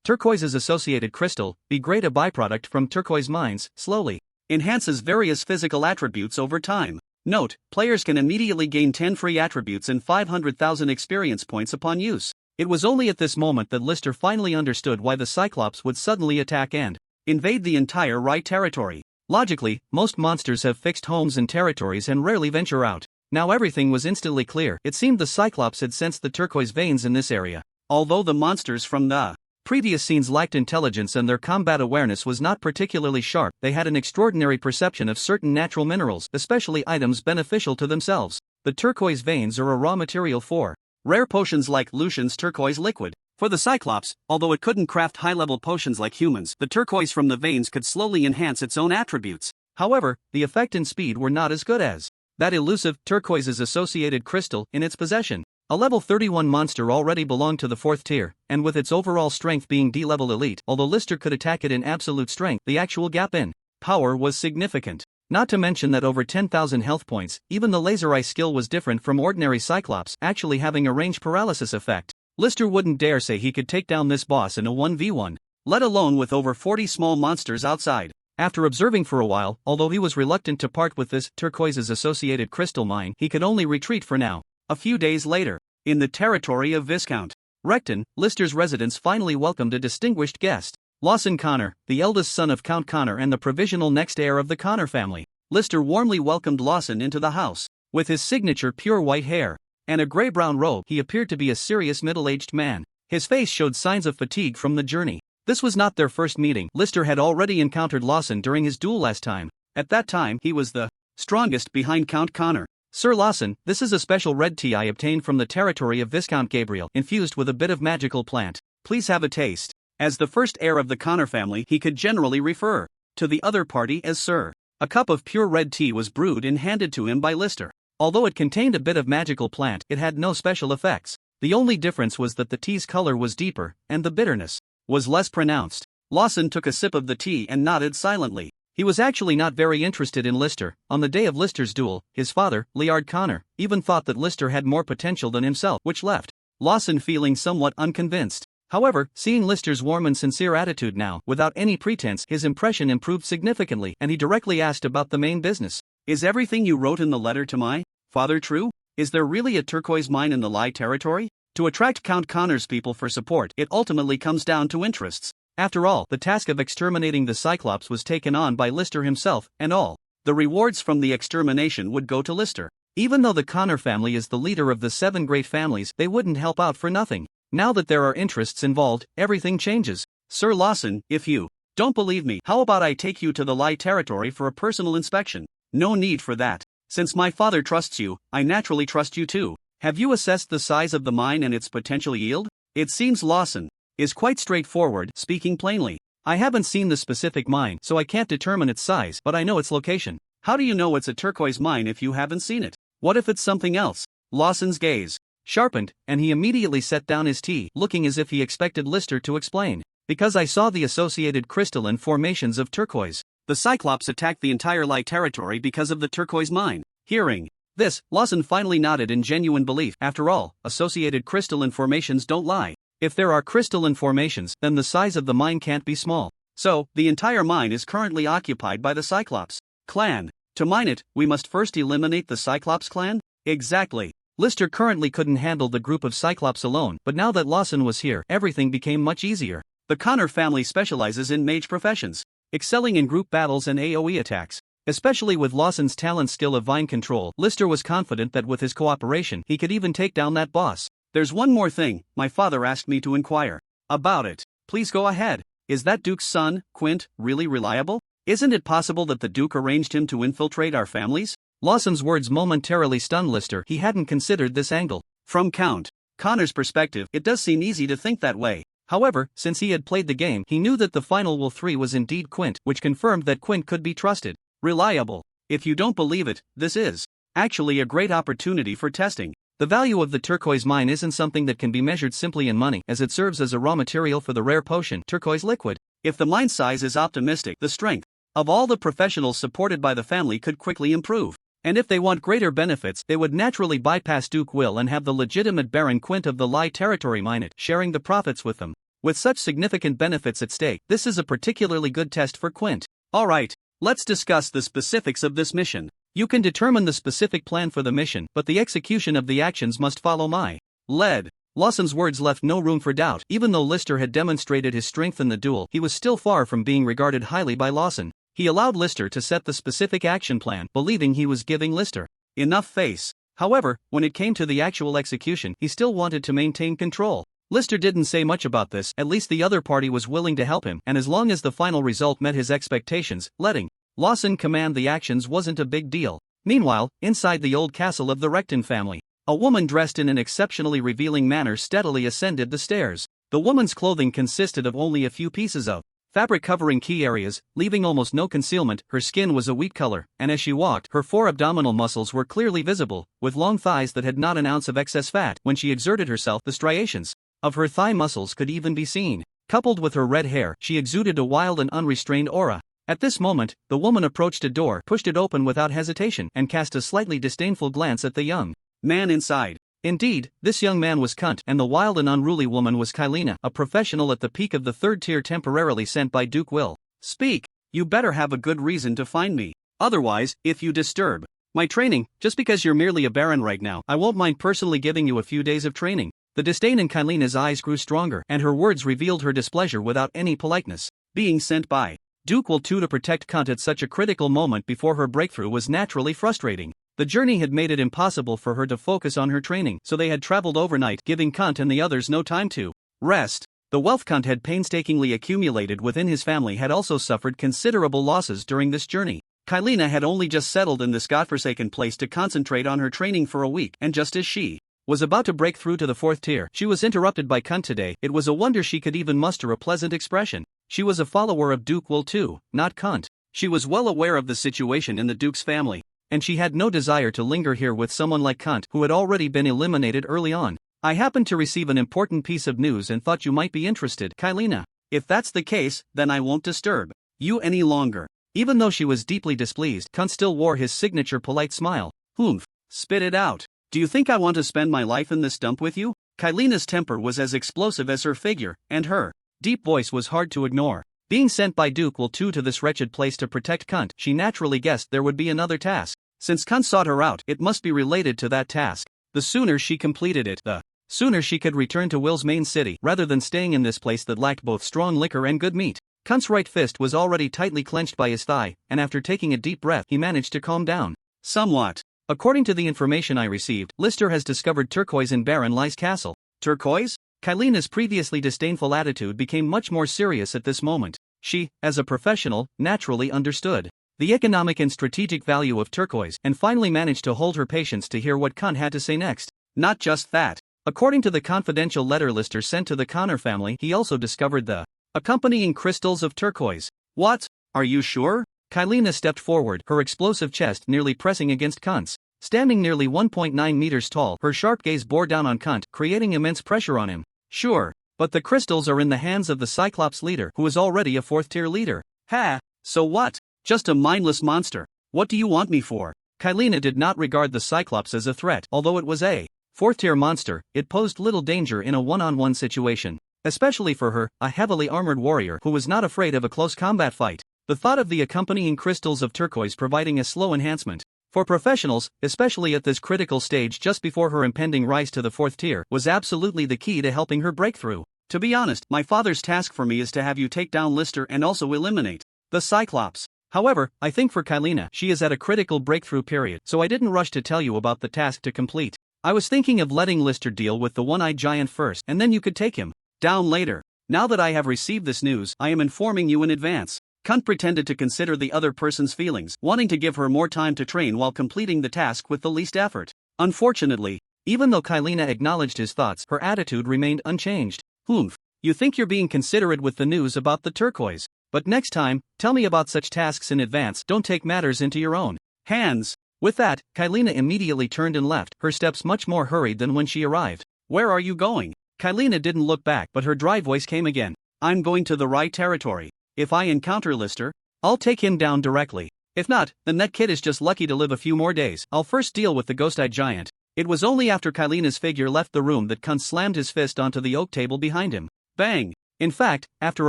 Turquoise's Associated Crystal, be great a byproduct from turquoise mines, slowly. Enhances various physical attributes over time. Note, players can immediately gain 10 free attributes and 500,000 experience points upon use. It was only at this moment that Lister finally understood why the Cyclops would suddenly attack and invade the entire Right territory. Logically, most monsters have fixed homes and territories and rarely venture out. Now everything was instantly clear. It seemed the Cyclops had sensed the turquoise veins in this area. Although the monsters from the previous scenes lacked intelligence and their combat awareness was not particularly sharp, they had an extraordinary perception of certain natural minerals, especially items beneficial to themselves. The turquoise veins are a raw material for rare potions like Lucian's turquoise liquid. For the Cyclops, although it couldn't craft high-level potions like humans, the turquoise from the veins could slowly enhance its own attributes. However, the effect and speed were not as good as that elusive Turquoise's Associated Crystal in its possession. A level 31 monster already belonged to the 4th tier, and with its overall strength being D-level elite, although Lister could attack it in absolute strength, the actual gap in power was significant. Not to mention that over 10,000 health points, even the Laser Eye skill was different from ordinary Cyclops, actually having a range paralysis effect. Lister wouldn't dare say he could take down this boss in a 1v1, let alone with over 40 small monsters outside. After observing for a while, although he was reluctant to part with this Turquoise's Associated Crystal mine, he could only retreat for now. A few days later, in the territory of Viscount Recton, Lister's residence finally welcomed a distinguished guest. Lawson Connor, the eldest son of Count Connor and the provisional next heir of the Connor family. Lister warmly welcomed Lawson into the house. With his signature pure white hair and a gray-brown robe, he appeared to be a serious middle-aged man. His face showed signs of fatigue from the journey. This was not their first meeting. Lister had already encountered Lawson during his duel last time. At that time, he was the strongest behind Count Connor. Sir Lawson, this is a special red tea I obtained from the territory of Viscount Gabriel, infused with a bit of magical plant. Please have a taste. As the first heir of the Connor family, he could generally refer to the other party as Sir. A cup of pure red tea was brewed and handed to him by Lister. Although it contained a bit of magical plant, it had no special effects. The only difference was that the tea's color was deeper, and the bitterness was less pronounced. Lawson took a sip of the tea and nodded silently. He was actually not very interested in Lister. On the day of Lister's duel, his father, Leard Connor, even thought that Lister had more potential than himself, which left Lawson feeling somewhat unconvinced. However, seeing Lister's warm and sincere attitude now, without any pretense, his impression improved significantly, and he directly asked about the main business. Is everything you wrote in the letter to my father true? Is there really a turquoise mine in the Lai territory? To attract Count Connor's people for support, it ultimately comes down to interests. After all, the task of exterminating the Cyclops was taken on by Lister himself, and all the rewards from the extermination would go to Lister. Even though the Connor family is the leader of the 7 great families, they wouldn't help out for nothing. Now that there are interests involved, everything changes. Sir Lawson, if you don't believe me, how about I take you to the Lai territory for a personal inspection? No need for that. Since my father trusts you, I naturally trust you too. Have you assessed the size of the mine and its potential yield? It seems Lawson is quite straightforward, speaking plainly. I haven't seen the specific mine, so I can't determine its size, but I know its location. How do you know it's a turquoise mine if you haven't seen it? What if it's something else? Lawson's gaze sharpened, and he immediately set down his tea, looking as if he expected Lister to explain. Because I saw the associated crystalline formations of turquoise. The Cyclops attacked the entire Lai territory because of the turquoise mine. Hearing this, Lawson finally nodded in genuine belief. After all, associated crystalline formations don't lie. If there are crystalline formations, then the size of the mine can't be small. So, the entire mine is currently occupied by the Cyclops clan. To mine it, we must first eliminate the Cyclops clan? Exactly. Lister currently couldn't handle the group of Cyclops alone, but now that Lawson was here, everything became much easier. The Connor family specializes in mage professions, excelling in group battles and AoE attacks. Especially with Lawson's talent skill of vine control, Lister was confident that with his cooperation, he could even take down that boss. There's one more thing, my father asked me to inquire about it. Please go ahead. Is that Duke's son, Quint, really reliable? Isn't it possible that the Duke arranged him to infiltrate our families? Lawson's words momentarily stunned Lister. He hadn't considered this angle. From Count Connor's perspective, it does seem easy to think that way. However, since he had played the game, he knew that the final Will 3 was indeed Quint, which confirmed that Quint could be trusted. Reliable. If you don't believe it, this is actually a great opportunity for testing. The value of the turquoise mine isn't something that can be measured simply in money, as it serves as a raw material for the rare potion, turquoise liquid. If the mine size is optimistic, the strength of all the professionals supported by the family could quickly improve. And if they want greater benefits, they would naturally bypass Duke Will and have the legitimate Baron Quint of the Lie territory mine it, sharing the profits with them. With such significant benefits at stake, this is a particularly good test for Quint. Alright, let's discuss the specifics of this mission. You can determine the specific plan for the mission, but the execution of the actions must follow my lead. Lawson's words left no room for doubt. Even though Lister had demonstrated his strength in the duel, he was still far from being regarded highly by Lawson. He allowed Lister to set the specific action plan, believing he was giving Lister enough face. However, when it came to the actual execution, he still wanted to maintain control. Lister didn't say much about this. At least the other party was willing to help him, and as long as the final result met his expectations, letting Lawson command the actions wasn't a big deal. Meanwhile, inside the old castle of the Recton family, a woman dressed in an exceptionally revealing manner steadily ascended the stairs. The woman's clothing consisted of only a few pieces of fabric covering key areas, leaving almost no concealment. Her skin was a wheat color, and as she walked, her 4 abdominal muscles were clearly visible, with long thighs that had not an ounce of excess fat. When she exerted herself, the striations of her thigh muscles could even be seen. Coupled with her red hair, she exuded a wild and unrestrained aura. At this moment, the woman approached a door, pushed it open without hesitation, and cast a slightly disdainful glance at the young man inside. Indeed, this young man was Quint, and the wild and unruly woman was Kylina, a professional at the peak of the 3rd tier temporarily sent by Duke Will. Speak. You better have a good reason to find me. Otherwise, if you disturb my training, just because you're merely a baron right now, I won't mind personally giving you a few days of training. The disdain in Kylina's eyes grew stronger, and her words revealed her displeasure without any politeness. Being sent by Duke Will 2 to protect Quint at such a critical moment before her breakthrough was naturally frustrating. The journey had made it impossible for her to focus on her training, so they had traveled overnight, giving Quint and the others no time to rest. The wealth Quint had painstakingly accumulated within his family had also suffered considerable losses during this journey. Kylina had only just settled in this godforsaken place to concentrate on her training for a week, and just as she was about to break through to the 4th tier, she was interrupted by Quint today. It was a wonder she could even muster a pleasant expression. She was a follower of Duke Will 2, not Quint. She was well aware of the situation in the Duke's family, and she had no desire to linger here with someone like Quint, who had already been eliminated early on. I happened to receive an important piece of news and thought you might be interested, Kylina. If that's the case, then I won't disturb you any longer. Even though she was deeply displeased, Quint still wore his signature polite smile. Humph. Spit it out. Do you think I want to spend my life in this dump with you? Kylina's temper was as explosive as her figure, and her deep voice was hard to ignore. Being sent by Duke Will 2 to this wretched place to protect Quint, she naturally guessed there would be another task. Since Quint sought her out, it must be related to that task. The sooner she completed it, the sooner she could return to Will's main city, rather than staying in this place that lacked both strong liquor and good meat. Quint's right fist was already tightly clenched by his thigh, and after taking a deep breath, he managed to calm down somewhat. According to the information I received, Lister has discovered turquoise in Baron Lie's castle. Turquoise? Kylina's previously disdainful attitude became much more serious at this moment. She, as a professional, naturally understood the economic and strategic value of turquoise, and finally managed to hold her patience to hear what Quint had to say next. Not just that. According to the confidential letter Lister sent to the Connor family, he also discovered the accompanying crystals of turquoise. What? Are you sure? Kylina stepped forward, her explosive chest nearly pressing against Quint's. Standing nearly 1.9 meters tall, her sharp gaze bore down on Quint, creating immense pressure on him. Sure, but the crystals are in the hands of the Cyclops leader, who is already a 4th-tier leader. Ha! So what? Just a mindless monster. What do you want me for? Kylina did not regard the Cyclops as a threat. Although it was a 4th-tier monster, it posed little danger in a one-on-one situation. Especially for her, a heavily armored warrior who was not afraid of a close combat fight. The thought of the accompanying crystals of turquoise providing a slow enhancement for professionals, especially at this critical stage just before her impending rise to the 4th tier, was absolutely the key to helping her breakthrough. To be honest, my father's task for me is to have you take down Lister and also eliminate the Cyclops. However, I think for Kylina, she is at a critical breakthrough period, so I didn't rush to tell you about the task to complete. I was thinking of letting Lister deal with the one-eyed giant first, and then you could take him down later. Now that I have received this news, I am informing you in advance. Quint pretended to consider the other person's feelings, wanting to give her more time to train while completing the task with the least effort. Unfortunately, even though Kylina acknowledged his thoughts, her attitude remained unchanged. Humph. You think you're being considerate with the news about the turquoise. But next time, tell me about such tasks in advance. Don't take matters into your own hands. With that, Kylina immediately turned and left, her steps much more hurried than when she arrived. Where are you going? Kylina didn't look back, but her dry voice came again. I'm going to the right territory. If I encounter Lister, I'll take him down directly. If not, then that kid is just lucky to live a few more days. I'll first deal with the ghost-eyed giant. It was only after Kylina's figure left the room that Quint slammed his fist onto the oak table behind him. Bang! In fact, after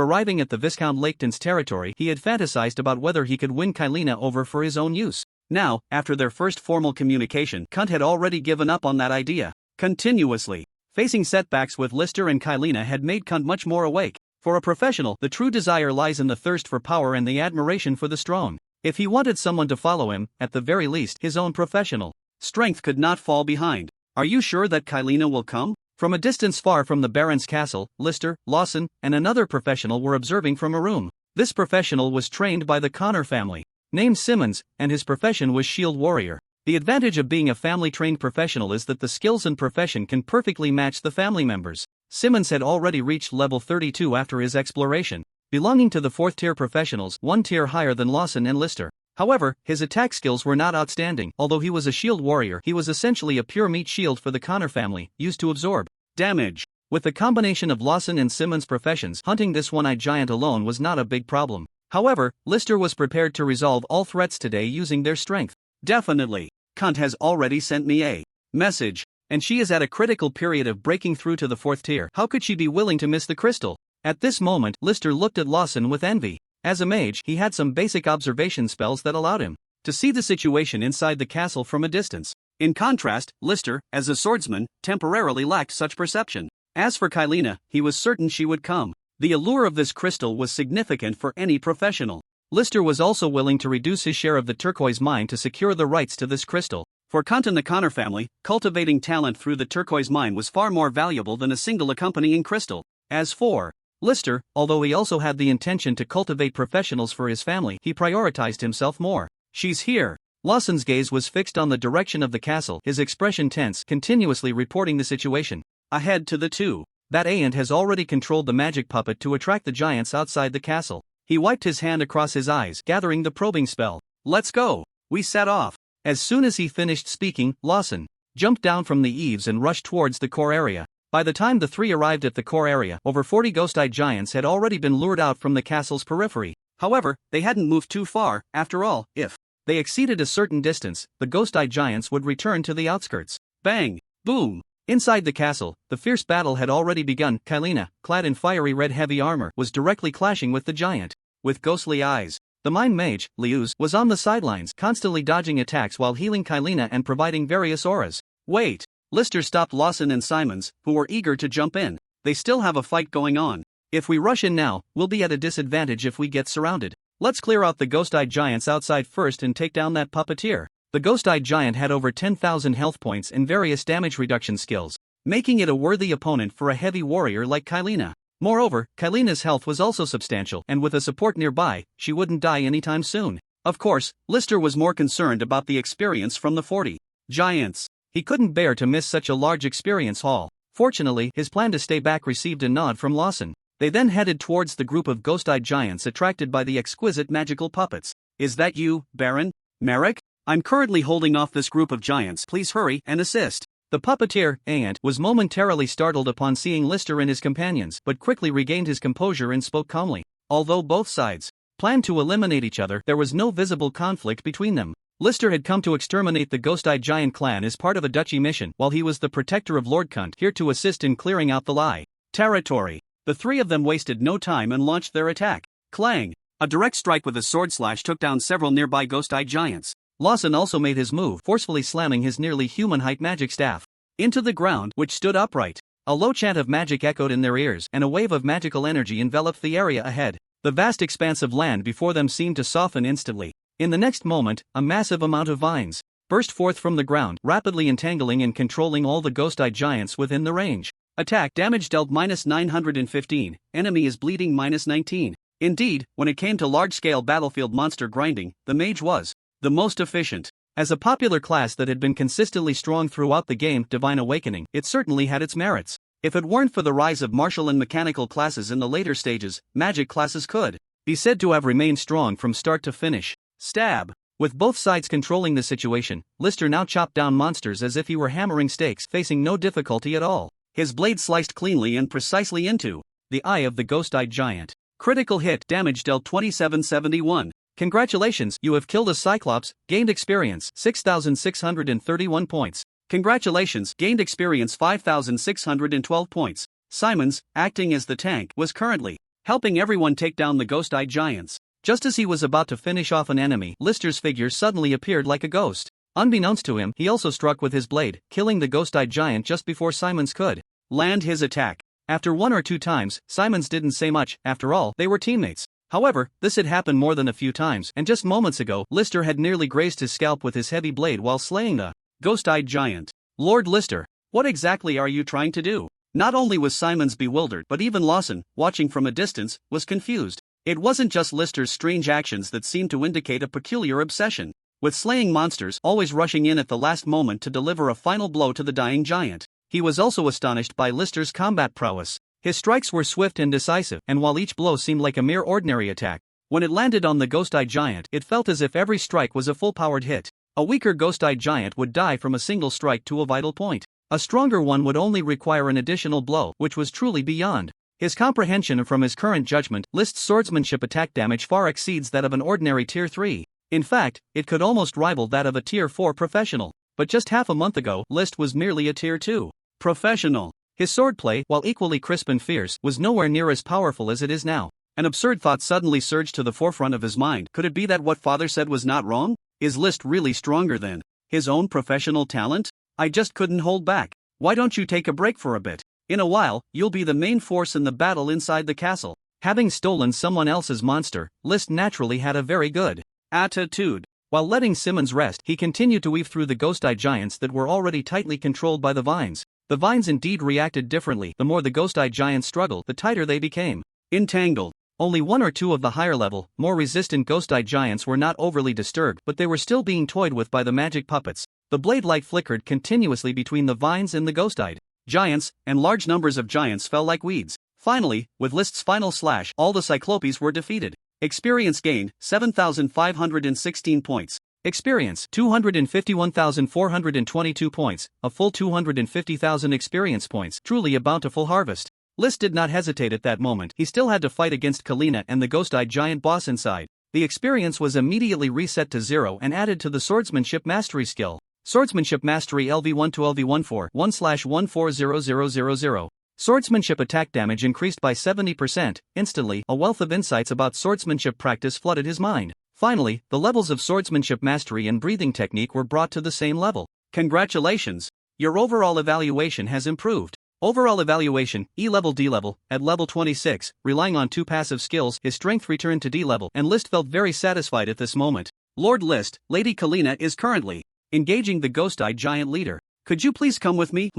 arriving at the Viscount Laketon's territory, he had fantasized about whether he could win Kylina over for his own use. Now, after their first formal communication, Quint had already given up on that idea. Continuously facing setbacks with Lister and Kylina had made Quint much more awake. For a professional, the true desire lies in the thirst for power and the admiration for the strong. If he wanted someone to follow him, at the very least, his own professional strength could not fall behind. Are you sure that Kylina will come? From a distance far from the Baron's castle, Lister, Lawson, and another professional were observing from a room. This professional was trained by the Connor family, named Simmons, and his profession was shield warrior. The advantage of being a family-trained professional is that the skills and profession can perfectly match the family members. Simmons had already reached level 32 after his exploration, belonging to the 4th tier professionals, 1 tier higher than Lawson and Lister. However, his attack skills were not outstanding. Although he was a shield warrior, he was essentially a pure meat shield for the Connor family, used to absorb damage. With the combination of Lawson and Simmons' professions, hunting this one-eyed giant alone was not a big problem. However, Lister was prepared to resolve all threats today using their strength. Definitely. Quint has already sent me a message, and she is at a critical period of breaking through to the 4th tier. How could she be willing to miss the crystal? At this moment, Lister looked at Lawson with envy. As a mage, he had some basic observation spells that allowed him to see the situation inside the castle from a distance. In contrast, Lister, as a swordsman, temporarily lacked such perception. As for Kylina, he was certain she would come. The allure of this crystal was significant for any professional. Lister was also willing to reduce his share of the turquoise mine to secure the rights to this crystal. For Quint and the Connor family, cultivating talent through the turquoise mine was far more valuable than a single accompanying crystal. As for Lister, although he also had the intention to cultivate professionals for his family, he prioritized himself more. She's here. Lawson's gaze was fixed on the direction of the castle, his expression tense, continuously reporting the situation. Ahead to the 2. That Aant has already controlled the magic puppet to attract the giants outside the castle. He wiped his hand across his eyes, gathering the probing spell. Let's go. We set off. As soon as he finished speaking, Lawson jumped down from the eaves and rushed towards the core area. By the time the 3 arrived at the core area, over 40 ghost-eyed giants had already been lured out from the castle's periphery. However, they hadn't moved too far. After all, if they exceeded a certain distance, the ghost-eyed giants would return to the outskirts. Bang! Boom! Inside the castle, the fierce battle had already begun. Kylina, clad in fiery red heavy armor, was directly clashing with the giant. With ghostly eyes, the mind mage, Liuz, was on the sidelines, constantly dodging attacks while healing Kylina and providing various auras. Wait! Lister stopped Lawson and Simons, who were eager to jump in. They still have a fight going on. If we rush in now, we'll be at a disadvantage if we get surrounded. Let's clear out the ghost-eyed giants outside first and take down that puppeteer. The ghost-eyed giant had over 10,000 health points and various damage reduction skills, making it a worthy opponent for a heavy warrior like Kylina. Moreover, Kylina's health was also substantial, and with a support nearby, she wouldn't die anytime soon. Of course, Lister was more concerned about the experience from the 40 giants. He couldn't bear to miss such a large experience haul. Fortunately, his plan to stay back received a nod from Lawson. They then headed towards the group of ghost-eyed giants attracted by the exquisite magical puppets. Is that you, Baron? Merrick? I'm currently holding off this group of giants. Please hurry and assist. The puppeteer, Aant, was momentarily startled upon seeing Lister and his companions, but quickly regained his composure and spoke calmly. Although both sides planned to eliminate each other, there was no visible conflict between them. Lister had come to exterminate the ghost-eyed giant clan as part of a duchy mission, while he was the protector of Lord Quint, here to assist in clearing out the Lie territory. The 3 of them wasted no time and launched their attack. Clang! A direct strike with a sword slash took down several nearby ghost-eyed giants. Lawson also made his move, forcefully slamming his nearly human-height magic staff into the ground, which stood upright. A low chant of magic echoed in their ears, and a wave of magical energy enveloped the area ahead. The vast expanse of land before them seemed to soften instantly. In the next moment, a massive amount of vines burst forth from the ground, rapidly entangling and controlling all the ghost-eyed giants within the range. Attack damage dealt -915, enemy is bleeding -19. Indeed, when it came to large-scale battlefield monster grinding, the mage was the most efficient. As a popular class that had been consistently strong throughout the game Divine Awakening, it certainly had its merits. If it weren't for the rise of martial and mechanical classes in the later stages, magic classes could be said to have remained strong from start to finish. Stab. With both sides controlling the situation, Lister now chopped down monsters as if he were hammering stakes, facing no difficulty at all. His blade sliced cleanly and precisely into the eye of the ghost-eyed giant. Critical hit, damage dealt 2771. Congratulations, you have killed a Cyclops, gained experience 6,631 points. Congratulations, gained experience 5,612 points. Simons, acting as the tank, was currently helping everyone take down the ghost-eyed giants. Just as he was about to finish off an enemy, Lister's figure suddenly appeared like a ghost. Unbeknownst to him, he also struck with his blade, killing the ghost-eyed giant just before Simons could land his attack. After one or two times, Simons didn't say much. After all, they were teammates. However, this had happened more than a few times, and just moments ago, Lister had nearly grazed his scalp with his heavy blade while slaying the ghost-eyed giant. Lord Lister, what exactly are you trying to do? Not only was Simons bewildered, but even Lawson, watching from a distance, was confused. It wasn't just Lister's strange actions that seemed to indicate a peculiar obsession with slaying monsters, always rushing in at the last moment to deliver a final blow to the dying giant. He was also astonished by Lister's combat prowess. His strikes were swift and decisive, and while each blow seemed like a mere ordinary attack, when it landed on the ghost-eyed giant, it felt as if every strike was a full-powered hit. A weaker ghost-eyed giant would die from a single strike to a vital point. A stronger one would only require an additional blow, which was truly beyond his comprehension. From his current judgment, List's swordsmanship attack damage far exceeds that of an ordinary Tier 3. In fact, it could almost rival that of a Tier 4 professional. But just half a month ago, List was merely a Tier 2 professional. His swordplay, while equally crisp and fierce, was nowhere near as powerful as it is now. An absurd thought suddenly surged to the forefront of his mind. Could it be that what father said was not wrong? Is List really stronger than his own professional talent? I just couldn't hold back. Why don't you take a break for a bit? In a while, you'll be the main force in the battle inside the castle. Having stolen someone else's monster, List naturally had a very good attitude. While letting Simons rest, he continued to weave through the ghost-eyed giants that were already tightly controlled by the vines. The vines indeed reacted differently. The more the ghost-eyed giants struggled, the tighter they became entangled. Only one or two of the higher-level, more resistant ghost-eyed giants were not overly disturbed, but they were still being toyed with by the magic puppets. The blade light flickered continuously between the vines and the ghost-eyed giants, and large numbers of giants fell like weeds. Finally, with List's final slash, all the Cyclopes were defeated. Experience gained, 7,516 points. Experience, 251,422 points, a full 250,000 experience points, truly a bountiful harvest. List did not hesitate at that moment. He still had to fight against Kalina and the ghost-eyed giant boss inside. The experience was immediately reset to 0 and added to the swordsmanship mastery skill. Swordsmanship mastery LV1 to LV14 1/140000. Swordsmanship attack damage increased by 70%. Instantly, a wealth of insights about swordsmanship practice flooded his mind. Finally, the levels of swordsmanship mastery and breathing technique were brought to the same level. Congratulations! Your overall evaluation has improved. Overall evaluation, E-level D-level, at level 26, relying on 2 passive skills, his strength returned to D-level, and List felt very satisfied at this moment. Lord List, Lady Kalina is currently engaging the ghost-eyed giant leader. Could you please come with me?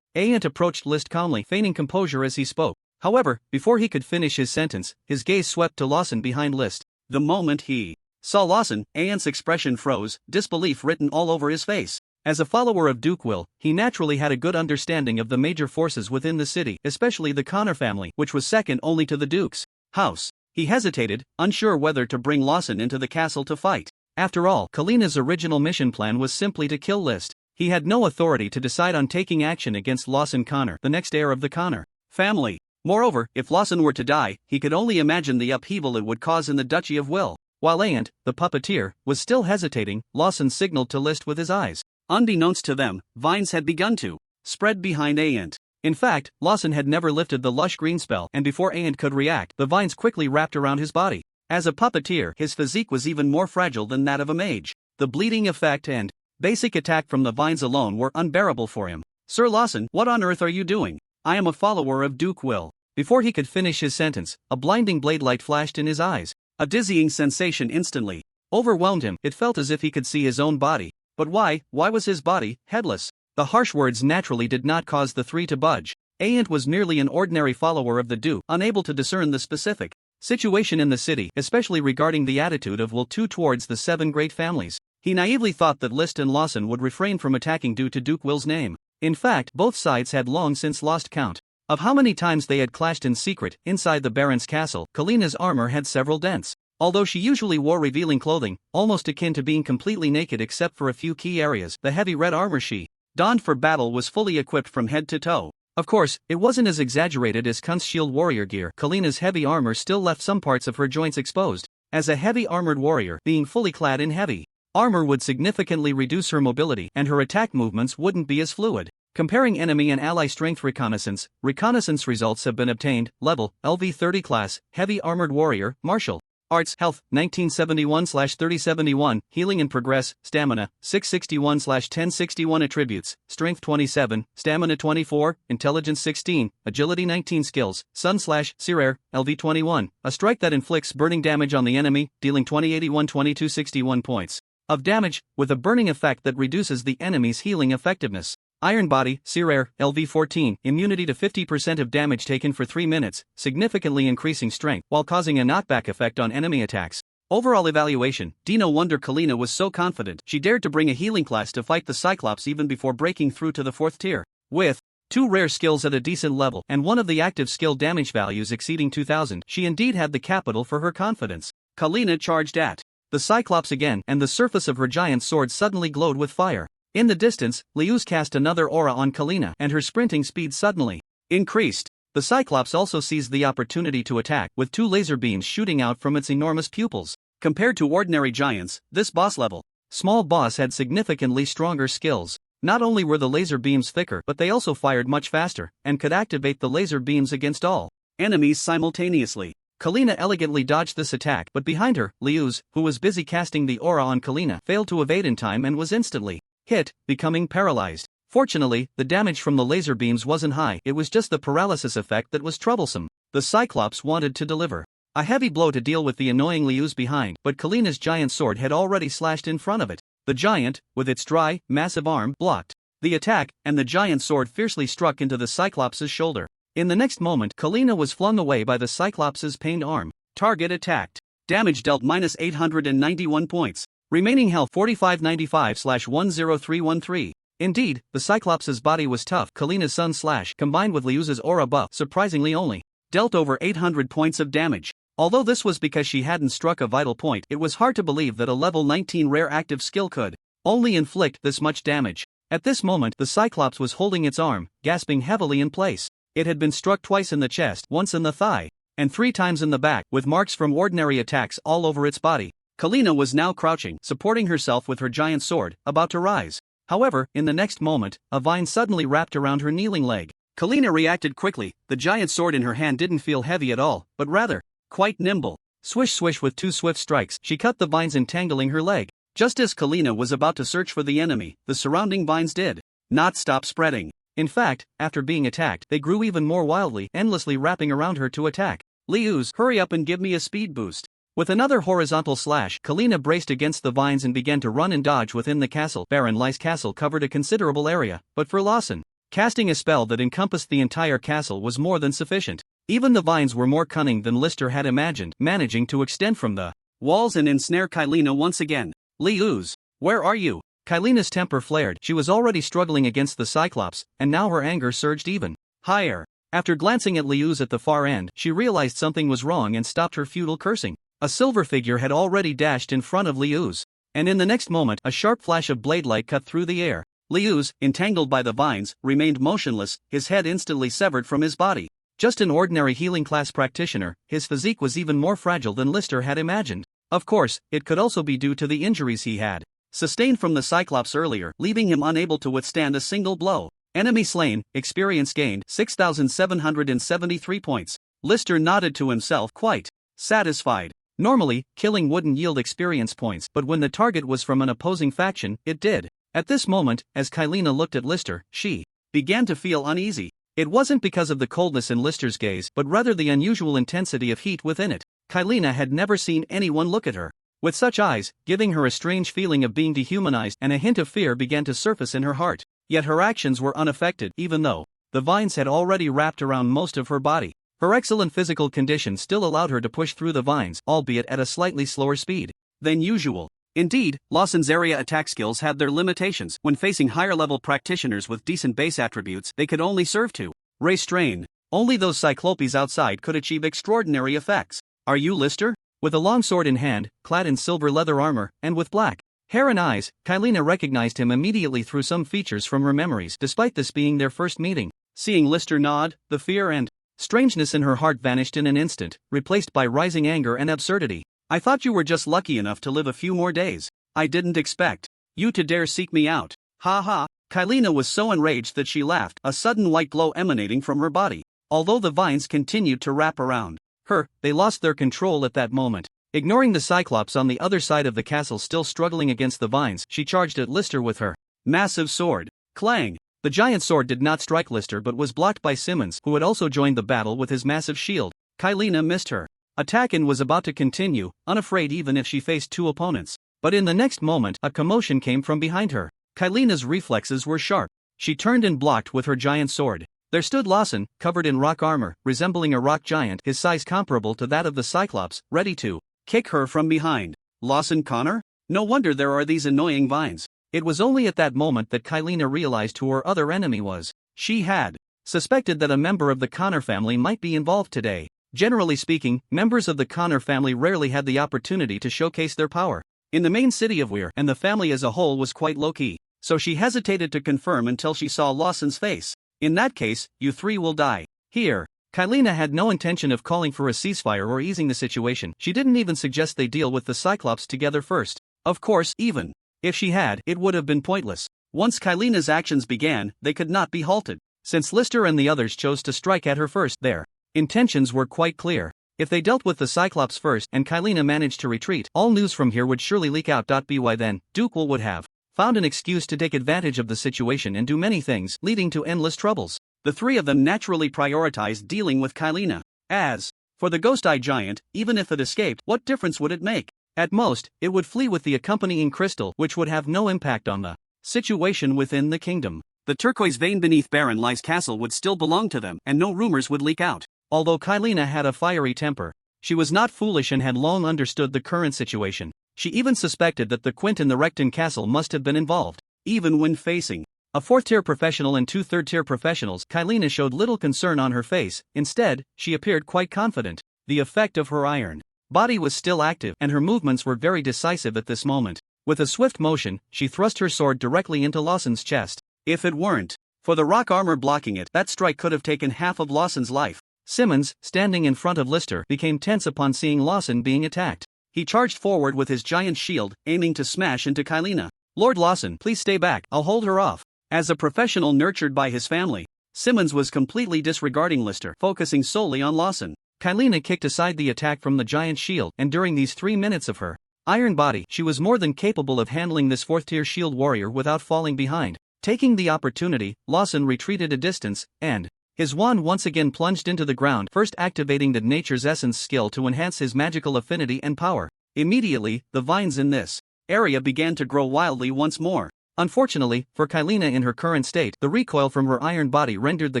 Aant approached List calmly, feigning composure as he spoke. However, before he could finish his sentence, his gaze swept to Lawson behind List. The moment he saw Lawson, Aant's expression froze, disbelief written all over his face. As a follower of Duke Will, he naturally had a good understanding of the major forces within the city, especially the Connor family, which was second only to the Duke's house. He hesitated, unsure whether to bring Lawson into the castle to fight. After all, Kalina's original mission plan was simply to kill List. He had no authority to decide on taking action against Lawson Connor, the next heir of the Connor family. Moreover, if Lawson were to die, he could only imagine the upheaval it would cause in the Duchy of Will. While Aant, the puppeteer, was still hesitating, Lawson signaled to List with his eyes. Unbeknownst to them, vines had begun to spread behind Aant. In fact, Lawson had never lifted the lush green spell, and before Aant could react, the vines quickly wrapped around his body. As a puppeteer, his physique was even more fragile than that of a mage. The bleeding effect and basic attack from the vines alone were unbearable for him. Sir Lawson, what on earth are you doing? I am a follower of Duke Will. Before he could finish his sentence, a blinding blade light flashed in his eyes. A dizzying sensation instantly overwhelmed him. It felt as if he could see his own body. But why was his body headless? The harsh words naturally did not cause the three to budge. Aant was merely an ordinary follower of the Duke, unable to discern the specific situation in the city, especially regarding the attitude of Will II towards the 7 great families. He naively thought that List and Lawson would refrain from attacking due to Duke Will's name. In fact, both sides had long since lost count of how many times they had clashed in secret. Inside the Baron's castle, Kalina's armor had several dents. Although she usually wore revealing clothing, almost akin to being completely naked except for a few key areas, the heavy red armor she donned for battle was fully equipped from head to toe. Of course, it wasn't as exaggerated as Quint's shield warrior gear. Kalina's heavy armor still left some parts of her joints exposed. As a heavy armored warrior, being fully clad in heavy armor would significantly reduce her mobility, and her attack movements wouldn't be as fluid. Comparing enemy and ally strength reconnaissance results have been obtained. Level, LV30 class, heavy armored warrior, martial arts, health, 1971/3071, healing and progress, stamina, 661/1061 attributes, strength 27, stamina 24, intelligence 16, agility 19 skills, sun/Searer, LV21, a strike that inflicts burning damage on the enemy, dealing 20/81/2261 points of damage, with a burning effect that reduces the enemy's healing effectiveness. Iron Body, Searer, LV14, immunity to 50% of damage taken for 3 minutes, significantly increasing strength while causing a knockback effect on enemy attacks. Overall evaluation, no wonder Kalina was so confident she dared to bring a healing class to fight the Cyclops even before breaking through to the 4th tier. With 2 rare skills at a decent level and one of the active skill damage values exceeding 2000, she indeed had the capital for her confidence. Kalina charged at the Cyclops again, and the surface of her giant sword suddenly glowed with fire. In the distance, Liu's cast another aura on Kalina, and her sprinting speed suddenly increased. The Cyclops also seized the opportunity to attack, with 2 laser beams shooting out from its enormous pupils. Compared to ordinary giants, this boss-level small boss had significantly stronger skills. Not only were the laser beams thicker, but they also fired much faster, and could activate the laser beams against all enemies simultaneously. Kalina elegantly dodged this attack, but behind her, Liu's, who was busy casting the aura on Kalina, failed to evade in time and was instantly hit, becoming paralyzed. Fortunately, the damage from the laser beams wasn't high, it was just the paralysis effect that was troublesome. The Cyclops wanted to deliver a heavy blow to deal with the annoying Liu's behind, but Kalina's giant sword had already slashed in front of it. The giant, with its dry, massive arm, blocked the attack, and the giant sword fiercely struck into the Cyclops' shoulder. In the next moment, Kalina was flung away by the Cyclops' pained arm. Target attacked. Damage dealt -891 points. Remaining health 4595/10313. Indeed, the Cyclops' body was tough. Kalina's sun slash, combined with Liu's aura buff, surprisingly only dealt over 800 points of damage. Although this was because she hadn't struck a vital point, it was hard to believe that a level 19 rare active skill could only inflict this much damage. At this moment, the Cyclops was holding its arm, gasping heavily in place. It had been struck twice in the chest, once in the thigh, and 3 times in the back, with marks from ordinary attacks all over its body. Kalina was now crouching, supporting herself with her giant sword, about to rise. However, in the next moment, a vine suddenly wrapped around her kneeling leg. Kalina reacted quickly. The giant sword in her hand didn't feel heavy at all, but rather quite nimble. Swish swish, with 2 swift strikes, she cut the vines entangling her leg. Just as Kalina was about to search for the enemy, the surrounding vines did not stop spreading. In fact, after being attacked, they grew even more wildly, endlessly wrapping around her to attack. Liu's, hurry up and give me a speed boost. With another horizontal slash, Kalina braced against the vines and began to run and dodge within the castle. Baron Lai's castle covered a considerable area, but for Lawson, casting a spell that encompassed the entire castle was more than sufficient. Even the vines were more cunning than Lister had imagined, managing to extend from the walls and ensnare Kalina once again. Liu's, where are you? Kalina's temper flared. She was already struggling against the Cyclops, and now her anger surged even higher. After glancing at Liu's at the far end, she realized something was wrong and stopped her futile cursing. A silver figure had already dashed in front of Liu's, and in the next moment, a sharp flash of blade light cut through the air. Liu's, entangled by the vines, remained motionless, his head instantly severed from his body. Just an ordinary healing class practitioner, his physique was even more fragile than Lister had imagined. Of course, it could also be due to the injuries he had sustained from the Cyclops earlier, leaving him unable to withstand a single blow. Enemy slain, experience gained, 6,773 points. Lister nodded to himself, quite satisfied. Normally, killing wouldn't yield experience points, but when the target was from an opposing faction, it did. At this moment, as Kalina looked at Lister, she began to feel uneasy. It wasn't because of the coldness in Lister's gaze, but rather the unusual intensity of heat within it. Kalina had never seen anyone look at her with such eyes, giving her a strange feeling of being dehumanized, and a hint of fear began to surface in her heart. Yet her actions were unaffected, even though the vines had already wrapped around most of her body. Her excellent physical condition still allowed her to push through the vines, albeit at a slightly slower speed than usual. Indeed, Lawson's area attack skills had their limitations. When facing higher-level practitioners with decent base attributes, they could only serve to restrain. Only those cyclopes outside could achieve extraordinary effects. Are you Lister? With a long sword in hand, clad in silver leather armor, and with black hair and eyes, Kylina recognized him immediately through some features from her memories, despite this being their first meeting. Seeing Lister nod, the fear and strangeness in her heart vanished in an instant, replaced by rising anger and absurdity. I thought you were just lucky enough to live a few more days. I didn't expect you to dare seek me out. Ha ha. Kylina was so enraged that she laughed, a sudden white glow emanating from her body. Although the vines continued to wrap around her, they lost their control at that moment. Ignoring the Cyclops on the other side of the castle still struggling against the vines, she charged at Lister with her massive sword. Clang! The giant sword did not strike Lister but was blocked by Simmons, who had also joined the battle with his massive shield. Kylina missed her attack and was about to continue, unafraid even if she faced two opponents. But in the next moment, a commotion came from behind her. Kylina's reflexes were sharp. She turned and blocked with her giant sword. There stood Lawson, covered in rock armor, resembling a rock giant, his size comparable to that of the Cyclops, ready to kick her from behind. Lawson Connor? No wonder there are these annoying vines. It was only at that moment that Kylina realized who her other enemy was. She had suspected that a member of the Connor family might be involved today. Generally speaking, members of the Connor family rarely had the opportunity to showcase their power in the main city of Weir, and the family as a whole was quite low-key, so she hesitated to confirm until she saw Lawson's face. In that case, you three will die here. Kylina had no intention of calling for a ceasefire or easing the situation. She didn't even suggest they deal with the Cyclops together first. Of course, even if she had, it would have been pointless. Once Kylina's actions began, they could not be halted. Since Lister and the others chose to strike at her first, their intentions were quite clear. If they dealt with the Cyclops first and Kylina managed to retreat, all news from here would surely leak out. By then, Duel would have found an excuse to take advantage of the situation and do many things, leading to endless troubles. The three of them naturally prioritized dealing with Kylina. As for the Ghost-Eye Giant, even if it escaped, what difference would it make? At most, it would flee with the accompanying crystal, which would have no impact on the situation within the kingdom. The turquoise vein beneath Baron Lie's castle would still belong to them, and no rumors would leak out. Although Kylina had a fiery temper, she was not foolish and had long understood the current situation. She even suspected that the Quint in the Recton castle must have been involved. Even when facing a fourth-tier professional and two third-tier professionals, Kylina showed little concern on her face. Instead, she appeared quite confident. The effect of her iron body was still active, and her movements were very decisive at this moment. With a swift motion, she thrust her sword directly into Lawson's chest. If it weren't for the rock armor blocking it, that strike could have taken half of Lawson's life. Simmons, standing in front of Lister, became tense upon seeing Lawson being attacked. He charged forward with his giant shield, aiming to smash into Kylina. Lord Lawson, please stay back, I'll hold her off. As a professional nurtured by his family, Simmons was completely disregarding Lister, focusing solely on Lawson. Kylina kicked aside the attack from the giant shield, and during these 3 minutes of her iron body, she was more than capable of handling this fourth-tier shield warrior without falling behind. Taking the opportunity, Lawson retreated a distance, and his wand once again plunged into the ground, first activating the Nature's Essence skill to enhance his magical affinity and power. Immediately, the vines in this area began to grow wildly once more. Unfortunately, for Kylina in her current state, the recoil from her iron body rendered the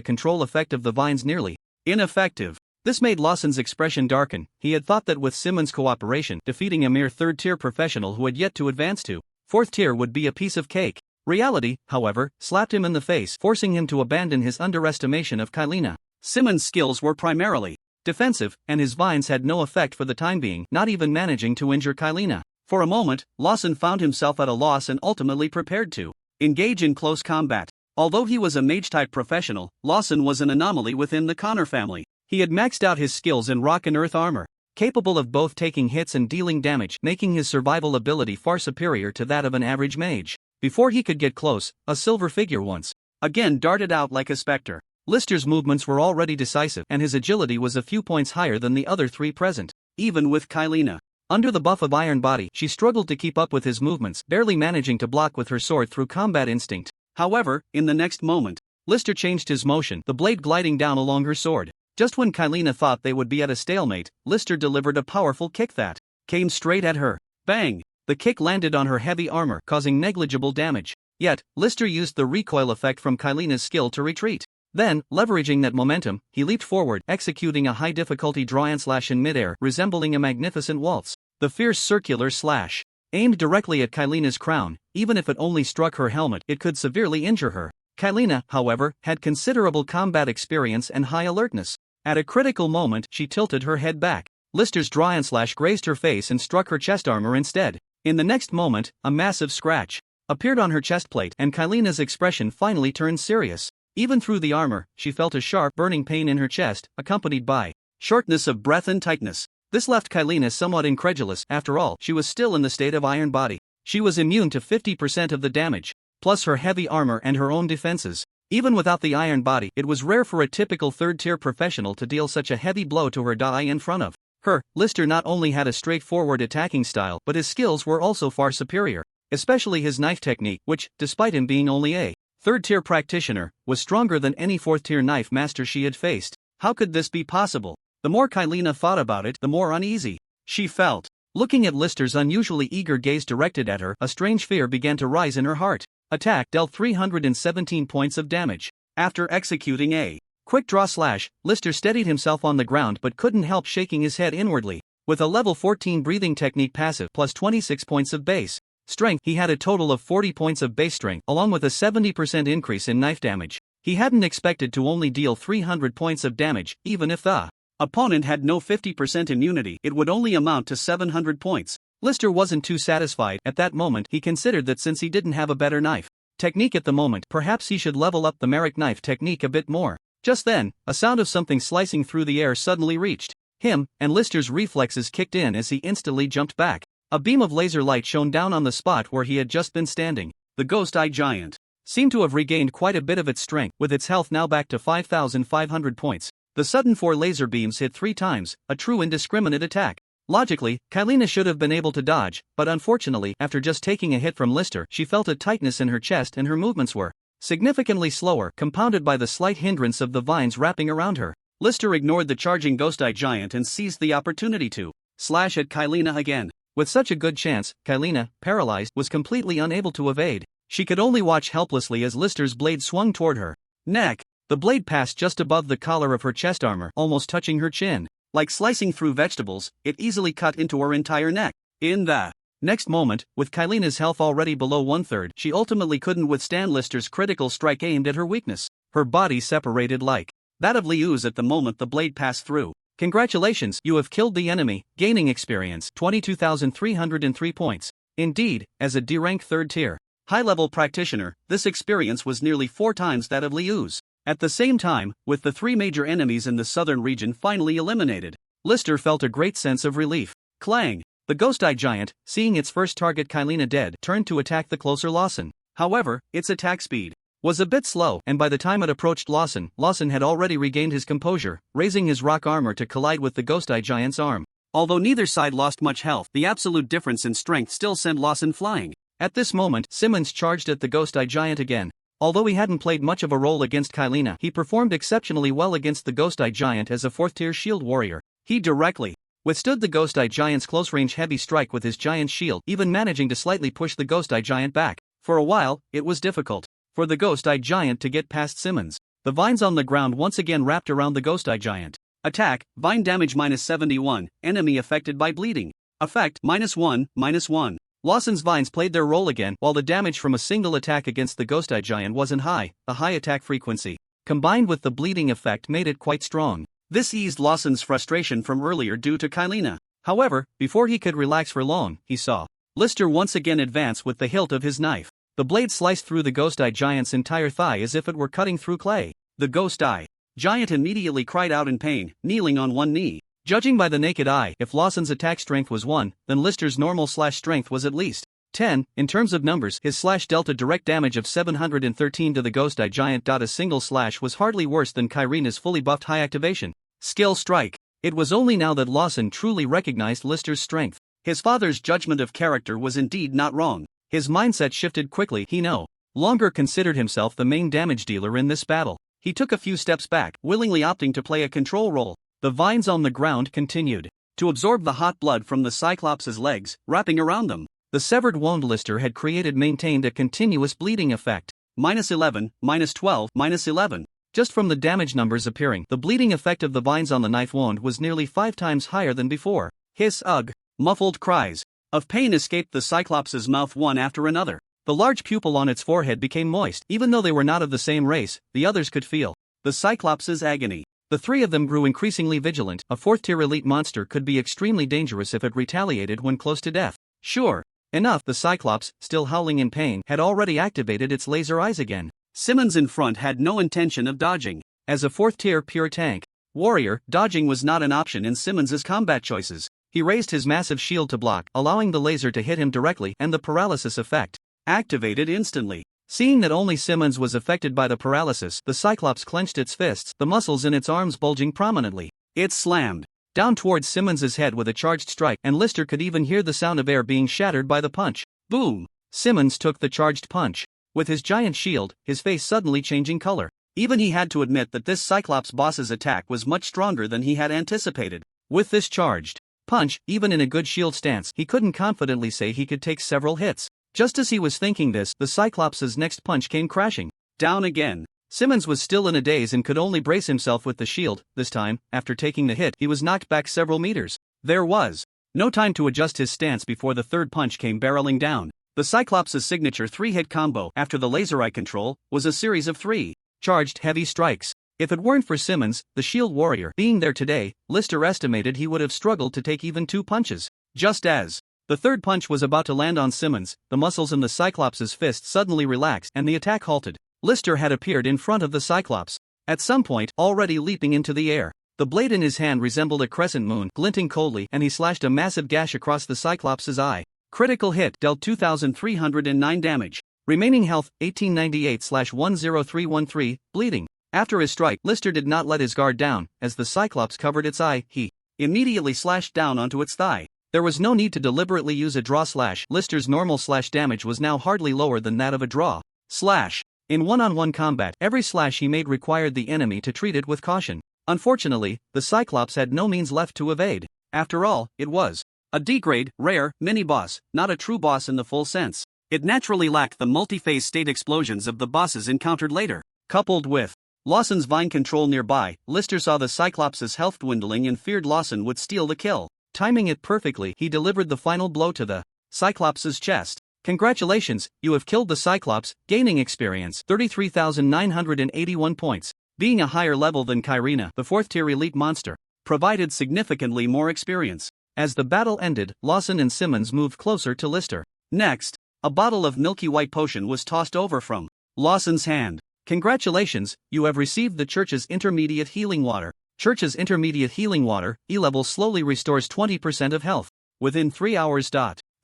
control effect of the vines nearly ineffective. This made Lawson's expression darken. He had thought that with Simmons' cooperation, defeating a mere third-tier professional who had yet to advance to fourth tier would be a piece of cake. Reality, however, slapped him in the face, forcing him to abandon his underestimation of Kylina. Simmons' skills were primarily defensive, and his vines had no effect for the time being, not even managing to injure Kylina. For a moment, Lawson found himself at a loss and ultimately prepared to engage in close combat. Although he was a mage-type professional, Lawson was an anomaly within the Connor family. He had maxed out his skills in rock and earth armor, capable of both taking hits and dealing damage, making his survival ability far superior to that of an average mage. Before he could get close, a silver figure once again darted out like a specter. Lister's movements were already decisive, and his agility was a few points higher than the other three present. Even with Kylina under the buff of iron body, she struggled to keep up with his movements, barely managing to block with her sword through combat instinct. However, in the next moment, Lister changed his motion, the blade gliding down along her sword. Just when Kylina thought they would be at a stalemate, Lister delivered a powerful kick that came straight at her. Bang! The kick landed on her heavy armor, causing negligible damage. Yet, Lister used the recoil effect from Kylina's skill to retreat. Then, leveraging that momentum, he leaped forward, executing a high-difficulty draw-and-slash in midair, resembling a magnificent waltz. The fierce circular slash aimed directly at Kailina's crown. Even if it only struck her helmet, it could severely injure her. Kailina, however, had considerable combat experience and high alertness. At a critical moment, she tilted her head back. Lister's draw-and-slash grazed her face and struck her chest armor instead. In the next moment, a massive scratch appeared on her chest plate, and Kailina's expression finally turned serious. Even through the armor, she felt a sharp, burning pain in her chest, accompanied by shortness of breath and tightness. This left Kailina somewhat incredulous. After all, she was still in the state of iron body. She was immune to 50% of the damage, plus her heavy armor and her own defenses. Even without the iron body, it was rare for a typical third-tier professional to deal such a heavy blow to her dai in front of her. Lister not only had a straightforward attacking style, but his skills were also far superior, especially his knife technique, which, despite him being only a third-tier practitioner, was stronger than any fourth-tier knife master she had faced. How could this be possible? The more Kailina thought about it, the more uneasy she felt. Looking at Lister's unusually eager gaze directed at her, a strange fear began to rise in her heart. Attack dealt 317 points of damage. After executing a quick draw slash, Lister steadied himself on the ground but couldn't help shaking his head inwardly. With a level 14 breathing technique passive plus 26 points of base strength, he had a total of 40 points of base strength, along with a 70% increase in knife damage. He hadn't expected to only deal 300 points of damage. Even if the opponent had no 50% immunity, it would only amount to 700 points. Lister wasn't too satisfied. At that moment, he considered that since he didn't have a better knife technique at the moment, perhaps he should level up the Merrick knife technique a bit more. Just then, a sound of something slicing through the air suddenly reached him, and Lister's reflexes kicked in as he instantly jumped back. A beam of laser light shone down on the spot where he had just been standing. The ghost-eye giant seemed to have regained quite a bit of its strength, with its health now back to 5,500 points. The sudden 4 laser beams hit 3 times, a true indiscriminate attack. Logically, Kailina should have been able to dodge, but unfortunately, after just taking a hit from Lister, she felt a tightness in her chest and her movements were significantly slower, compounded by the slight hindrance of the vines wrapping around her. Lister ignored the charging ghost-eye giant and seized the opportunity to slash at Kailina again. With such a good chance, Kailina, paralyzed, was completely unable to evade. She could only watch helplessly as Lister's blade swung toward her neck. The blade passed just above the collar of her chest armor, almost touching her chin. Like slicing through vegetables, it easily cut into her entire neck. In the next moment, with Kailina's health already below 1/3, she ultimately couldn't withstand Lister's critical strike aimed at her weakness. Her body separated like that of Liu's at the moment the blade passed through. Congratulations, you have killed the enemy, gaining experience 22,303 points. Indeed, as a D-rank third-tier high-level practitioner, this experience was nearly 4 times that of Liu's. At the same time, with the 3 major enemies in the southern region finally eliminated, Lister felt a great sense of relief. Clang! The ghost-eye giant, seeing its first target Kailina dead, turned to attack the closer Lawson. However, its attack speed was a bit slow, and by the time it approached Lawson had already regained his composure, raising his rock armor to collide with the ghost-eye giant's arm. Although neither side lost much health, the absolute difference in strength still sent Lawson flying. At this moment, Simmons charged at the ghost-eye giant again. Although he hadn't played much of a role against Kailina, he performed exceptionally well against the ghost-eye giant as a 4th-tier shield warrior. He directly withstood the ghost-eye giant's close-range heavy strike with his giant shield, even managing to slightly push the ghost-eye giant back. For a while, it was difficult for the ghost-eye giant to get past Simmons. The vines on the ground once again wrapped around the ghost-eye giant. Attack, vine damage -71, enemy affected by bleeding. Effect, -1. Lawson's vines played their role again, while the damage from a single attack against the ghost-eye giant wasn't high. The high attack frequency, combined with the bleeding effect, made it quite strong. This eased Lawson's frustration from earlier due to Kailina. However, before he could relax for long, he saw Lister once again advance with the hilt of his knife. The blade sliced through the ghost-eye giant's entire thigh as if it were cutting through clay. The ghost-eye giant immediately cried out in pain, kneeling on one knee. Judging by the naked eye, if Lawson's attack strength was 1, then Lister's normal slash strength was at least 10. In terms of numbers, his slash dealt a direct damage of 713 to the ghost-eye giant. A single slash was hardly worse than Kairina's fully buffed high activation skill strike. It was only now that Lawson truly recognized Lister's strength. His father's judgment of character was indeed not wrong. His mindset shifted quickly. He no longer considered himself the main damage dealer in this battle. He took a few steps back, willingly opting to play a control role. The vines on the ground continued to absorb the hot blood from the Cyclops' legs, wrapping around them. The severed wound Lister had created maintained a continuous bleeding effect. -11, -12, -11. Just from the damage numbers appearing, the bleeding effect of the vines on the knife wound was nearly 5 times higher than before. Hiss, ugh. Muffled cries of pain escaped the Cyclops' mouth one after another. The large pupil on its forehead became moist. Even though they were not of the same race, the others could feel the Cyclops' agony. The three of them grew increasingly vigilant. A fourth-tier elite monster could be extremely dangerous if it retaliated when close to death. Sure enough, the Cyclops, still howling in pain, had already activated its laser eyes again. Simmons in front had no intention of dodging. As a fourth-tier pure tank warrior, dodging was not an option in Simmons's combat choices. He raised his massive shield to block, allowing the laser to hit him directly, and the paralysis effect activated instantly. Seeing that only Simmons was affected by the paralysis, the Cyclops clenched its fists, the muscles in its arms bulging prominently. It slammed down towards Simmons's head with a charged strike, and Lister could even hear the sound of air being shattered by the punch. Boom! Simmons took the charged punch. With his giant shield, his face suddenly changing color. Even he had to admit that this Cyclops boss's attack was much stronger than he had anticipated. With this charged punch, even in a good shield stance, he couldn't confidently say he could take several hits. Just as he was thinking this, the Cyclops' next punch came crashing down again. Simmons was still in a daze and could only brace himself with the shield. This time, after taking the hit, he was knocked back several meters. There was no time to adjust his stance before the third punch came barreling down. The Cyclops' signature 3-hit combo, after the laser eye control, was a series of 3 charged heavy strikes. If it weren't for Simmons, the shield warrior, being there today, Lister estimated he would have struggled to take even 2 punches. Just as the third punch was about to land on Simmons, the muscles in the Cyclops' fist suddenly relaxed and the attack halted. Lister had appeared in front of the Cyclops, at some point already leaping into the air. The blade in his hand resembled a crescent moon, glinting coldly, and he slashed a massive gash across the Cyclops' eye. Critical hit, dealt 2,309 damage. Remaining health, 1898/10313, bleeding. After his strike, Lister did not let his guard down. As the Cyclops covered its eye, he immediately slashed down onto its thigh. There was no need to deliberately use a draw slash. Lister's normal slash damage was now hardly lower than that of a draw slash. In one-on-one combat, every slash he made required the enemy to treat it with caution. Unfortunately, the Cyclops had no means left to evade. After all, it was a D-grade, rare, mini-boss, not a true boss in the full sense. It naturally lacked the multi-phase state explosions of the bosses encountered later. Coupled with Lawson's vine control nearby, Lister saw the Cyclops' health dwindling and feared Lawson would steal the kill. Timing it perfectly, he delivered the final blow to the Cyclops' chest. Congratulations, you have killed the Cyclops, gaining experience 33,981 points. Being a higher level than Kyrina, the 4th-tier elite monster, provided significantly more experience. As the battle ended, Lawson and Simmons moved closer to Lister. Next, a bottle of milky white potion was tossed over from Lawson's hand. Congratulations, you have received the Church's Intermediate Healing Water. Church's Intermediate Healing Water, E-level slowly restores 20% of health within 3 hours.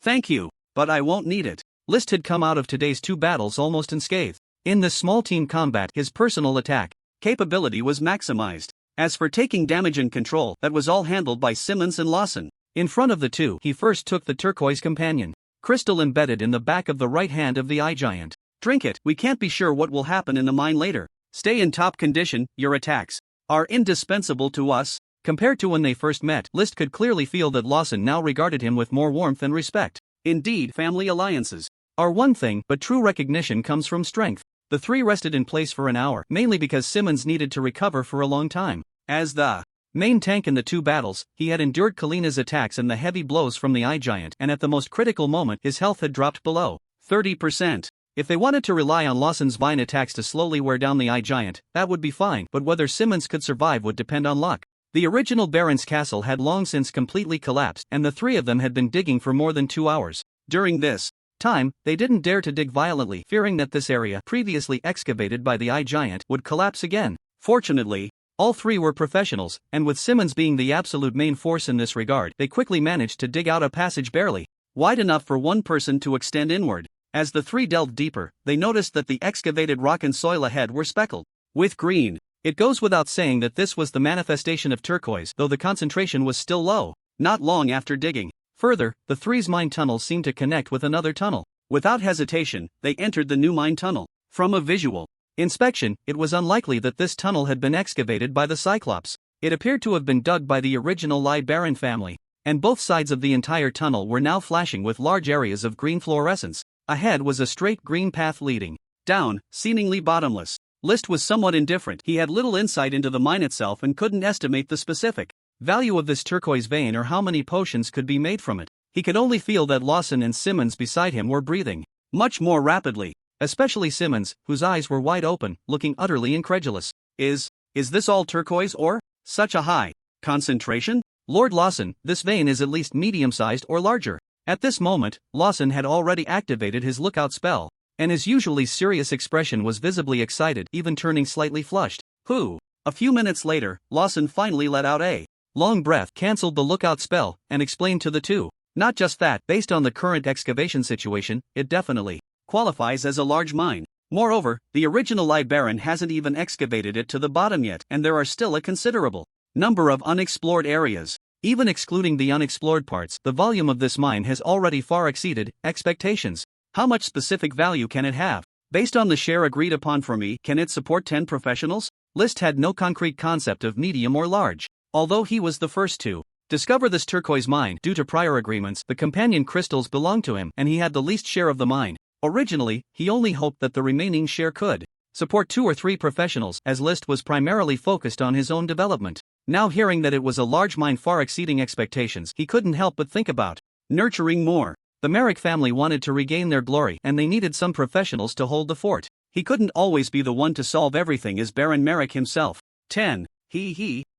Thank you, but I won't need it. List had come out of today's 2 battles almost unscathed. In this small team combat, his personal attack capability was maximized. As for taking damage and control, that was all handled by Simmons and Lawson. In front of the two, he first took the turquoise companion crystal embedded in the back of the right hand of the eye giant. Drink it, we can't be sure what will happen in the mine later. Stay in top condition, your attacks are indispensable to us. Compared to when they first met, List could clearly feel that Lawson now regarded him with more warmth and respect. Indeed, family alliances are one thing, but true recognition comes from strength. The three rested in place for an hour, mainly because Simmons needed to recover for a long time. As the main tank in the 2 battles, he had endured Kalina's attacks and the heavy blows from the eye giant, and at the most critical moment, his health had dropped below 30%. If they wanted to rely on Lawson's vine attacks to slowly wear down the eye giant, that would be fine, but whether Simmons could survive would depend on luck. The original Baron's castle had long since completely collapsed, and the 3 of them had been digging for more than 2 hours. During this time, they didn't dare to dig violently, fearing that this area, previously excavated by the eye giant, would collapse again. Fortunately, all 3 were professionals, and with Simmons being the absolute main force in this regard, they quickly managed to dig out a passage barely wide enough for one person to extend inward. As the 3 delved deeper, they noticed that the excavated rock and soil ahead were speckled with green. It goes without saying that this was the manifestation of turquoise, though the concentration was still low. Not long after digging further, the 3's mine tunnel seemed to connect with another tunnel. Without hesitation, they entered the new mine tunnel. From a visual inspection, it was unlikely that this tunnel had been excavated by the Cyclops. It appeared to have been dug by the original Lai Baron family, and both sides of the entire tunnel were now flashing with large areas of green fluorescence. Ahead was a straight green path leading down, seemingly bottomless. List was somewhat indifferent. He had little insight into the mine itself and couldn't estimate the specific value of this turquoise vein or how many potions could be made from it. He could only feel that Lawson and Simmons beside him were breathing much more rapidly, especially Simmons, whose eyes were wide open, looking utterly incredulous. Is this all turquoise or such a high concentration? Lord Lawson, this vein is at least medium-sized or larger. At this moment, Lawson had already activated his lookout spell, and his usually serious expression was visibly excited, even turning slightly flushed. A few minutes later, Lawson finally let out a long breath, cancelled the lookout spell, and explained to the two. Not just that, based on the current excavation situation, it definitely qualifies as a large mine. Moreover, the original Light Baron hasn't even excavated it to the bottom yet, and there are still a considerable number of unexplored areas. Even excluding the unexplored parts, the volume of this mine has already far exceeded expectations. How much specific value can it have? Based on the share agreed upon for me, can it support 10 professionals? List had no concrete concept of medium or large. Although he was the first to discover this turquoise mine, due to prior agreements, the companion crystals belonged to him, and he had the least share of the mine. Originally, he only hoped that the remaining share could support 2 or 3 professionals, as List was primarily focused on his own development. Now hearing that it was a large mine far exceeding expectations, he couldn't help but think about nurturing more. The Merrick family wanted to regain their glory, and they needed some professionals to hold the fort. He couldn't always be the one to solve everything as Baron Merrick himself. 10.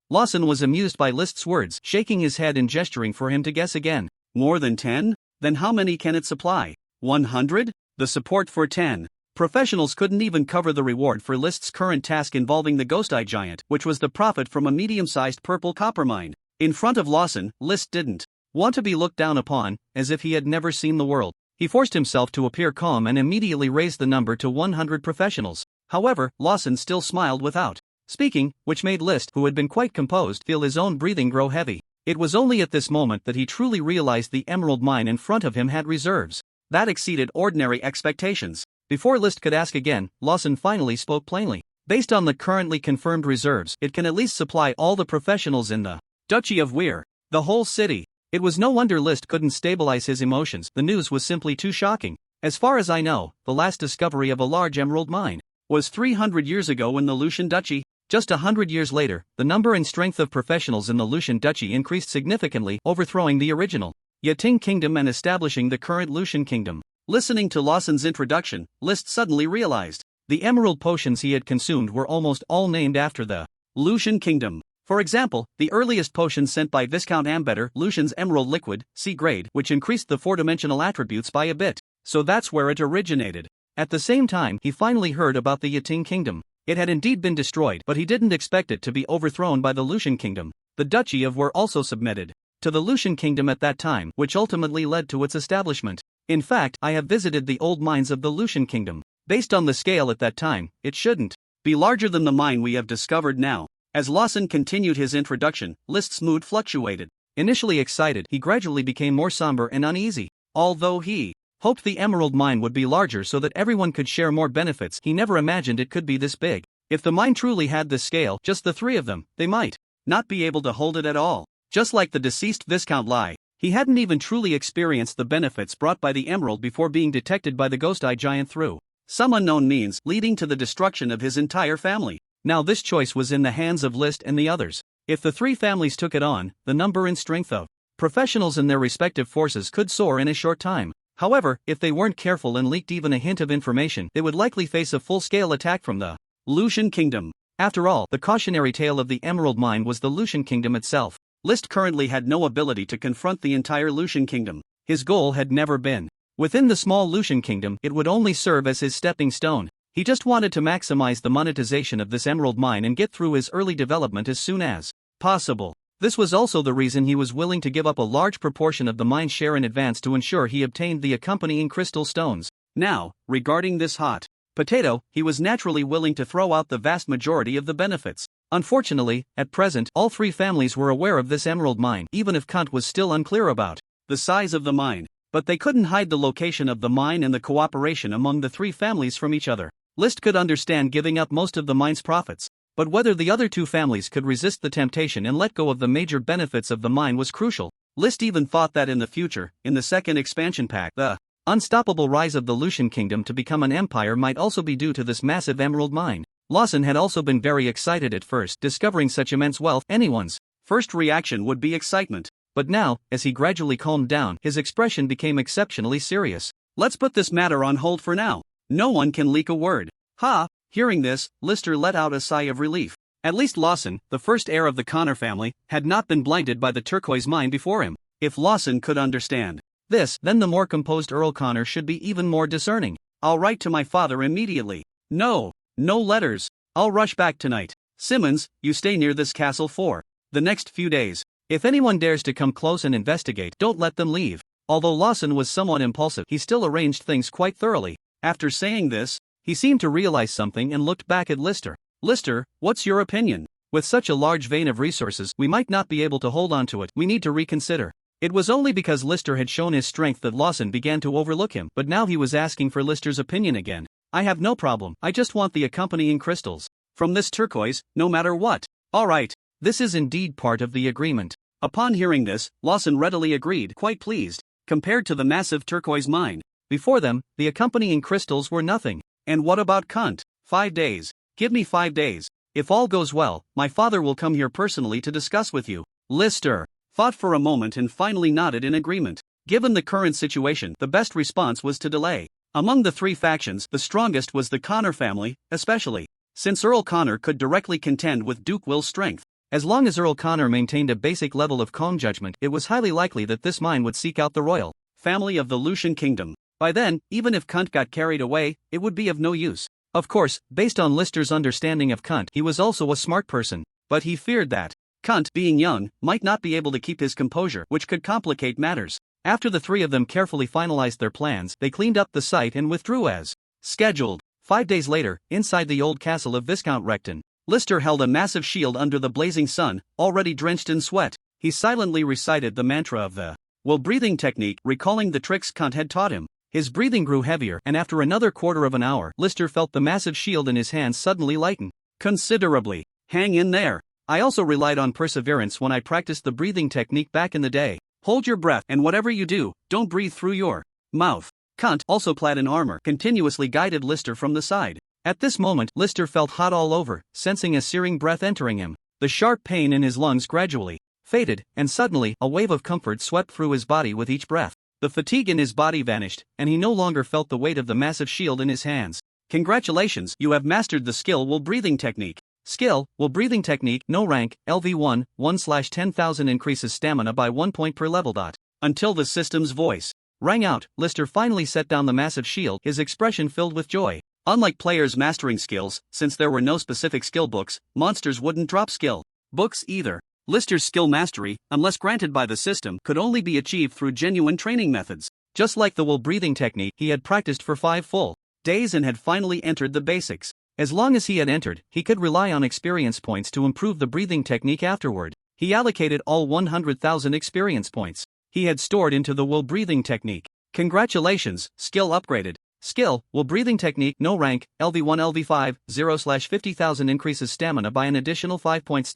Lawson was amused by List's words, shaking his head and gesturing for him to guess again. More than 10? Then how many can it supply? 100? The support for 10 professionals couldn't even cover the reward for List's current task involving the Ghost Eye Giant, which was the profit from a medium-sized purple copper mine. In front of Lawson, List didn't want to be looked down upon, as if he had never seen the world. He forced himself to appear calm and immediately raised the number to 100 professionals. However, Lawson still smiled without speaking, which made List, who had been quite composed, feel his own breathing grow heavy. It was only at this moment that he truly realized the emerald mine in front of him had reserves that exceeded ordinary expectations. Before List could ask again, Lawson finally spoke plainly. Based on the currently confirmed reserves, it can at least supply all the professionals in the Duchy of Weir, the whole city. It was no wonder List couldn't stabilize his emotions. The news was simply too shocking. As far as I know, the last discovery of a large emerald mine was 300 years ago in the Lucian Duchy. Just 100 years later, the number and strength of professionals in the Lucian Duchy increased significantly, overthrowing the original Yating Kingdom and establishing the current Lucian Kingdom. Listening to Lawson's introduction, List suddenly realized the emerald potions he had consumed were almost all named after the Lucian Kingdom. For example, the earliest potion sent by Viscount Ambetter, Lucian's Emerald Liquid, C grade, which increased the 4-dimensional attributes by a bit. So that's where it originated. At the same time, he finally heard about the Yating Kingdom. It had indeed been destroyed, but he didn't expect it to be overthrown by the Lucian Kingdom. The Duchy of Weir also submitted to the Lucian Kingdom at that time, which ultimately led to its establishment. In fact, I have visited the old mines of the Lucian Kingdom. Based on the scale at that time, it shouldn't be larger than the mine we have discovered now. As Lawson continued his introduction, List's mood fluctuated. Initially excited, he gradually became more somber and uneasy. Although he hoped the emerald mine would be larger so that everyone could share more benefits, he never imagined it could be this big. If the mine truly had this scale, just the 3 of them, they might not be able to hold it at all. Just like the deceased Viscount Lai, he hadn't even truly experienced the benefits brought by the emerald before being detected by the Ghost Eye Giant through some unknown means, leading to the destruction of his entire family. Now this choice was in the hands of List and the others. If the 3 families took it on, the number and strength of professionals in their respective forces could soar in a short time. However, if they weren't careful and leaked even a hint of information, they would likely face a full-scale attack from the Lucian Kingdom. After all, the cautionary tale of the Emerald Mine was the Lucian Kingdom itself. List currently had no ability to confront the entire Lucian Kingdom. His goal had never been within the small Lucian Kingdom. It would only serve as his stepping stone. He just wanted to maximize the monetization of this emerald mine and get through his early development as soon as possible. This was also the reason he was willing to give up a large proportion of the mine's share in advance to ensure he obtained the accompanying crystal stones. Now, regarding this hot potato, he was naturally willing to throw out the vast majority of the benefits. Unfortunately, at present, all 3 families were aware of this emerald mine, even if Quint was still unclear about the size of the mine. But they couldn't hide the location of the mine and the cooperation among the 3 families from each other. List could understand giving up most of the mine's profits, but whether the other 2 families could resist the temptation and let go of the major benefits of the mine was crucial. List even thought that in the future, in the second expansion pack, the unstoppable rise of the Lucian Kingdom to become an empire might also be due to this massive emerald mine. Lawson had also been very excited at first, discovering such immense wealth. Anyone's first reaction would be excitement. But now, as he gradually calmed down, his expression became exceptionally serious. Let's put this matter on hold for now. No one can leak a word. Ha! Hearing this, Lister let out a sigh of relief. At least Lawson, the first heir of the Connor family, had not been blinded by the turquoise mine before him. If Lawson could understand this, then the more composed Earl Connor should be even more discerning. I'll write to my father immediately. No letters. I'll rush back tonight. Simmons, you stay near this castle for the next few days. If anyone dares to come close and investigate, don't let them leave. Although Lawson was somewhat impulsive, he still arranged things quite thoroughly. After saying this, he seemed to realize something and looked back at Lister. Lister, what's your opinion? With such a large vein of resources, we might not be able to hold on to it. We need to reconsider. It was only because Lister had shown his strength that Lawson began to overlook him, but now he was asking for Lister's opinion again. I have no problem, I just want the accompanying crystals from this turquoise, no matter what. Alright, this is indeed part of the agreement. Upon hearing this, Lawson readily agreed, quite pleased. Compared to the massive turquoise mine before them, the accompanying crystals were nothing. And what about Quint? 5 days. Give me 5 days. If all goes well, my father will come here personally to discuss with you. Lister thought for a moment and finally nodded in agreement. Given the current situation, the best response was to delay. Among the three factions, the strongest was the Connor family, especially since Earl Connor could directly contend with Duke Will's strength. As long as Earl Connor maintained a basic level of calm judgment, it was highly likely that this mine would seek out the royal family of the Lucian kingdom. By then, even if Quint got carried away, it would be of no use. Of course, based on Lister's understanding of Quint, he was also a smart person, but he feared that Quint, being young, might not be able to keep his composure, which could complicate matters. After the three of them carefully finalized their plans, they cleaned up the site and withdrew as scheduled. 5 days later, inside the old castle of Viscount Recton, Lister held a massive shield under the blazing sun, already drenched in sweat. He silently recited the mantra of the breathing technique, recalling the tricks Quint had taught him. His breathing grew heavier, and after another quarter of an hour, Lister felt the massive shield in his hands suddenly lighten considerably. Hang in there. I also relied on perseverance when I practiced the breathing technique back in the day. Hold your breath, and whatever you do, don't breathe through your mouth. Quint, also clad in armor, continuously guided Lister from the side. At this moment, Lister felt hot all over, sensing a searing breath entering him. The sharp pain in his lungs gradually faded, and suddenly, a wave of comfort swept through his body with each breath. The fatigue in his body vanished, and he no longer felt the weight of the massive shield in his hands. Congratulations, you have mastered the skill while breathing technique. Skill, while breathing technique, no rank, LV1, 1/10,000 increases stamina by 1 point per level. Until the system's voice rang out, Lister finally set down the massive shield, his expression filled with joy. Unlike players mastering skills, since there were no specific skill books, monsters wouldn't drop skill books either. Lister's skill mastery, unless granted by the system, could only be achieved through genuine training methods. Just like the while breathing technique, he had practiced for 5 full days and had finally entered the basics. As long as he had entered, he could rely on experience points to improve the breathing technique afterward. He allocated all 100,000 experience points he had stored into the while breathing technique. Congratulations, skill upgraded. Skill, while breathing technique, no rank, LV1 LV5, 0/50,000 increases stamina by an additional 5 points.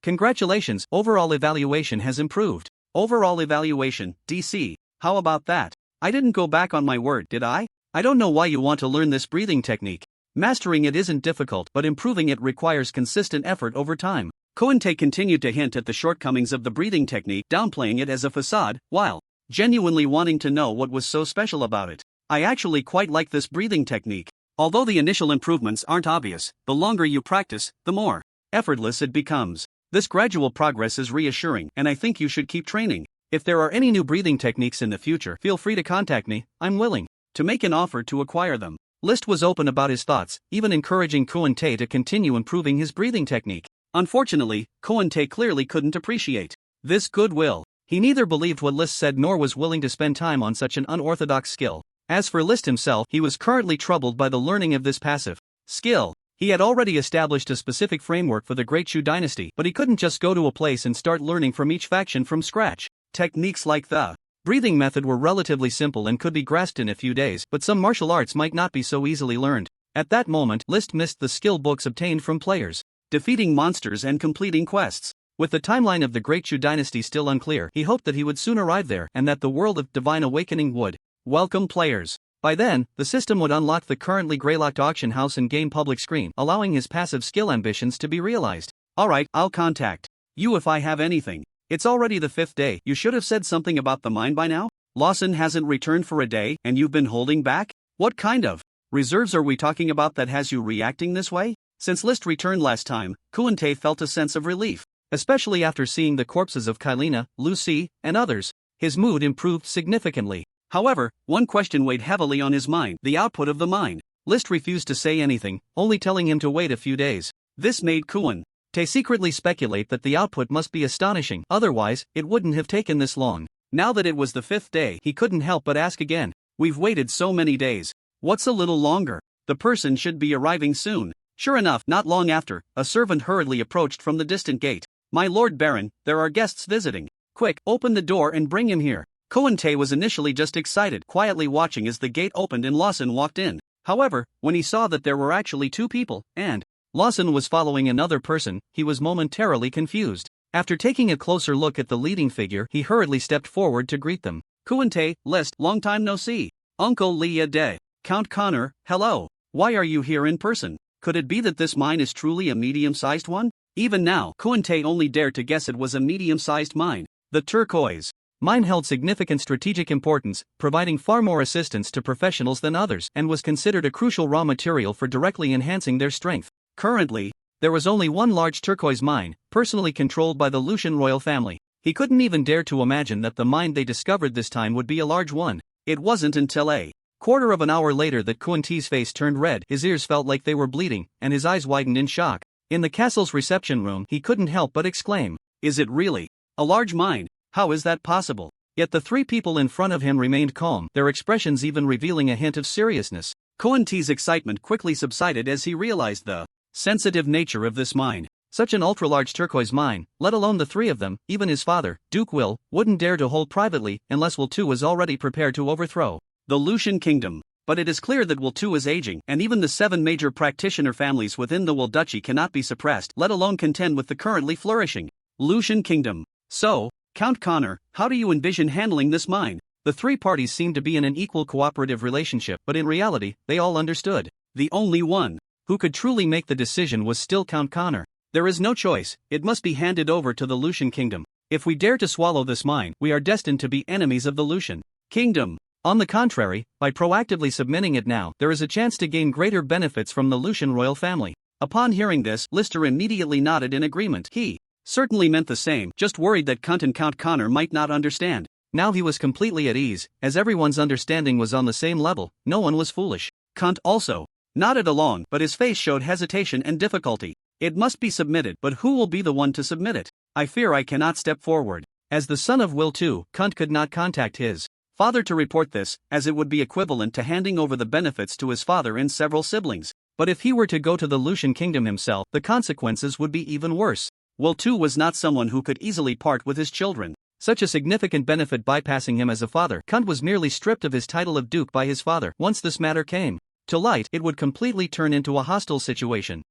Congratulations, overall evaluation has improved. Overall evaluation, DC. How about that? I didn't go back on my word, did I? I don't know why you want to learn this breathing technique. Mastering it isn't difficult, but improving it requires consistent effort over time. Quint continued to hint at the shortcomings of the breathing technique, downplaying it as a facade, while genuinely wanting to know what was so special about it. I actually quite like this breathing technique. Although the initial improvements aren't obvious, the longer you practice, the more effortless it becomes. This gradual progress is reassuring, and I think you should keep training. If there are any new breathing techniques in the future, feel free to contact me. I'm willing to make an offer to acquire them. List was open about his thoughts, even encouraging Quint to continue improving his breathing technique. Unfortunately, Quint clearly couldn't appreciate this goodwill. He neither believed what List said nor was willing to spend time on such an unorthodox skill. As for List himself, he was currently troubled by the learning of this passive skill. He had already established a specific framework for the Great Shu dynasty, but he couldn't just go to a place and start learning from each faction from scratch. Techniques like the breathing method were relatively simple and could be grasped in a few days, but some martial arts might not be so easily learned. At that moment, List missed the skill books obtained from players, defeating monsters and completing quests. With the timeline of the Great Shu dynasty still unclear, he hoped that he would soon arrive there and that the world of Divine Awakening would welcome players. By then, the system would unlock the currently greylocked auction house and gain public screen, allowing his passive skill ambitions to be realized. Alright, I'll contact you if I have anything. It's already the 5th day. You should have said something about the mine by now? Lawson hasn't returned for a day, and you've been holding back? What kind of reserves are we talking about that has you reacting this way? Since List returned last time, Quint felt a sense of relief. Especially after seeing the corpses of Kylina, Lucy, and others, his mood improved significantly. However, one question weighed heavily on his mind: the output of the mine. List refused to say anything, only telling him to wait a few days. This made Quint secretly speculate that the output must be astonishing, otherwise, it wouldn't have taken this long. Now that it was the 5th day, he couldn't help but ask again. We've waited so many days. What's a little longer? The person should be arriving soon. Sure enough, not long after, a servant hurriedly approached from the distant gate. My Lord Baron, there are guests visiting. Quick, open the door and bring him here. Quint was initially just excited, quietly watching as the gate opened and Lawson walked in. However, when he saw that there were actually 2 people, and Lawson was following another person, he was momentarily confused. After taking a closer look at the leading figure, he hurriedly stepped forward to greet them. Quint, List, long time no see. Uncle Leah Day. Count Connor, hello. Why are you here in person? Could it be that this mine is truly a medium-sized one? Even now, Quint only dared to guess it was a medium-sized mine. The turquoise mine held significant strategic importance, providing far more assistance to professionals than others, and was considered a crucial raw material for directly enhancing their strength. Currently, there was only one large turquoise mine, personally controlled by the Lucian royal family. He couldn't even dare to imagine that the mine they discovered this time would be a large one. It wasn't until a quarter of an hour later that Quint's face turned red, his ears felt like they were bleeding, and his eyes widened in shock. In the castle's reception room, he couldn't help but exclaim, "Is it really a large mine? How is that possible?" Yet the 3 people in front of him remained calm, their expressions even revealing a hint of seriousness. Quint's excitement quickly subsided as he realized the sensitive nature of this mine. Such an ultra-large turquoise mine, let alone the 3 of them, even his father, Duke Will, wouldn't dare to hold privately unless Will II was already prepared to overthrow the Lucian kingdom. But it is clear that Will II is aging, and even the 7 major practitioner families within the Will Duchy cannot be suppressed, let alone contend with the currently flourishing Lucian kingdom. So, Count Connor, how do you envision handling this mine? The 3 parties seemed to be in an equal cooperative relationship, but in reality, they all understood. The only one who could truly make the decision was still Count Connor. There is no choice, it must be handed over to the Lucian kingdom. If we dare to swallow this mine, we are destined to be enemies of the Lucian kingdom. On the contrary, by proactively submitting it now, there is a chance to gain greater benefits from the Lucian royal family. Upon hearing this, Lister immediately nodded in agreement. He certainly meant the same, just worried that Quint and Count Connor might not understand. Now he was completely at ease, as everyone's understanding was on the same level, no one was foolish. Quint also nodded along, but his face showed hesitation and difficulty. It must be submitted, but who will be the one to submit it? I fear I cannot step forward. As the son of Will II, Quint could not contact his father to report this, as it would be equivalent to handing over the benefits to his father and several siblings. But if he were to go to the Lucian kingdom himself, the consequences would be even worse. Will II was not someone who could easily part with his children. Such a significant benefit bypassing him as a father, Quint was merely stripped of his title of duke by his father. Once this matter came to light, it would completely turn into a hostile situation.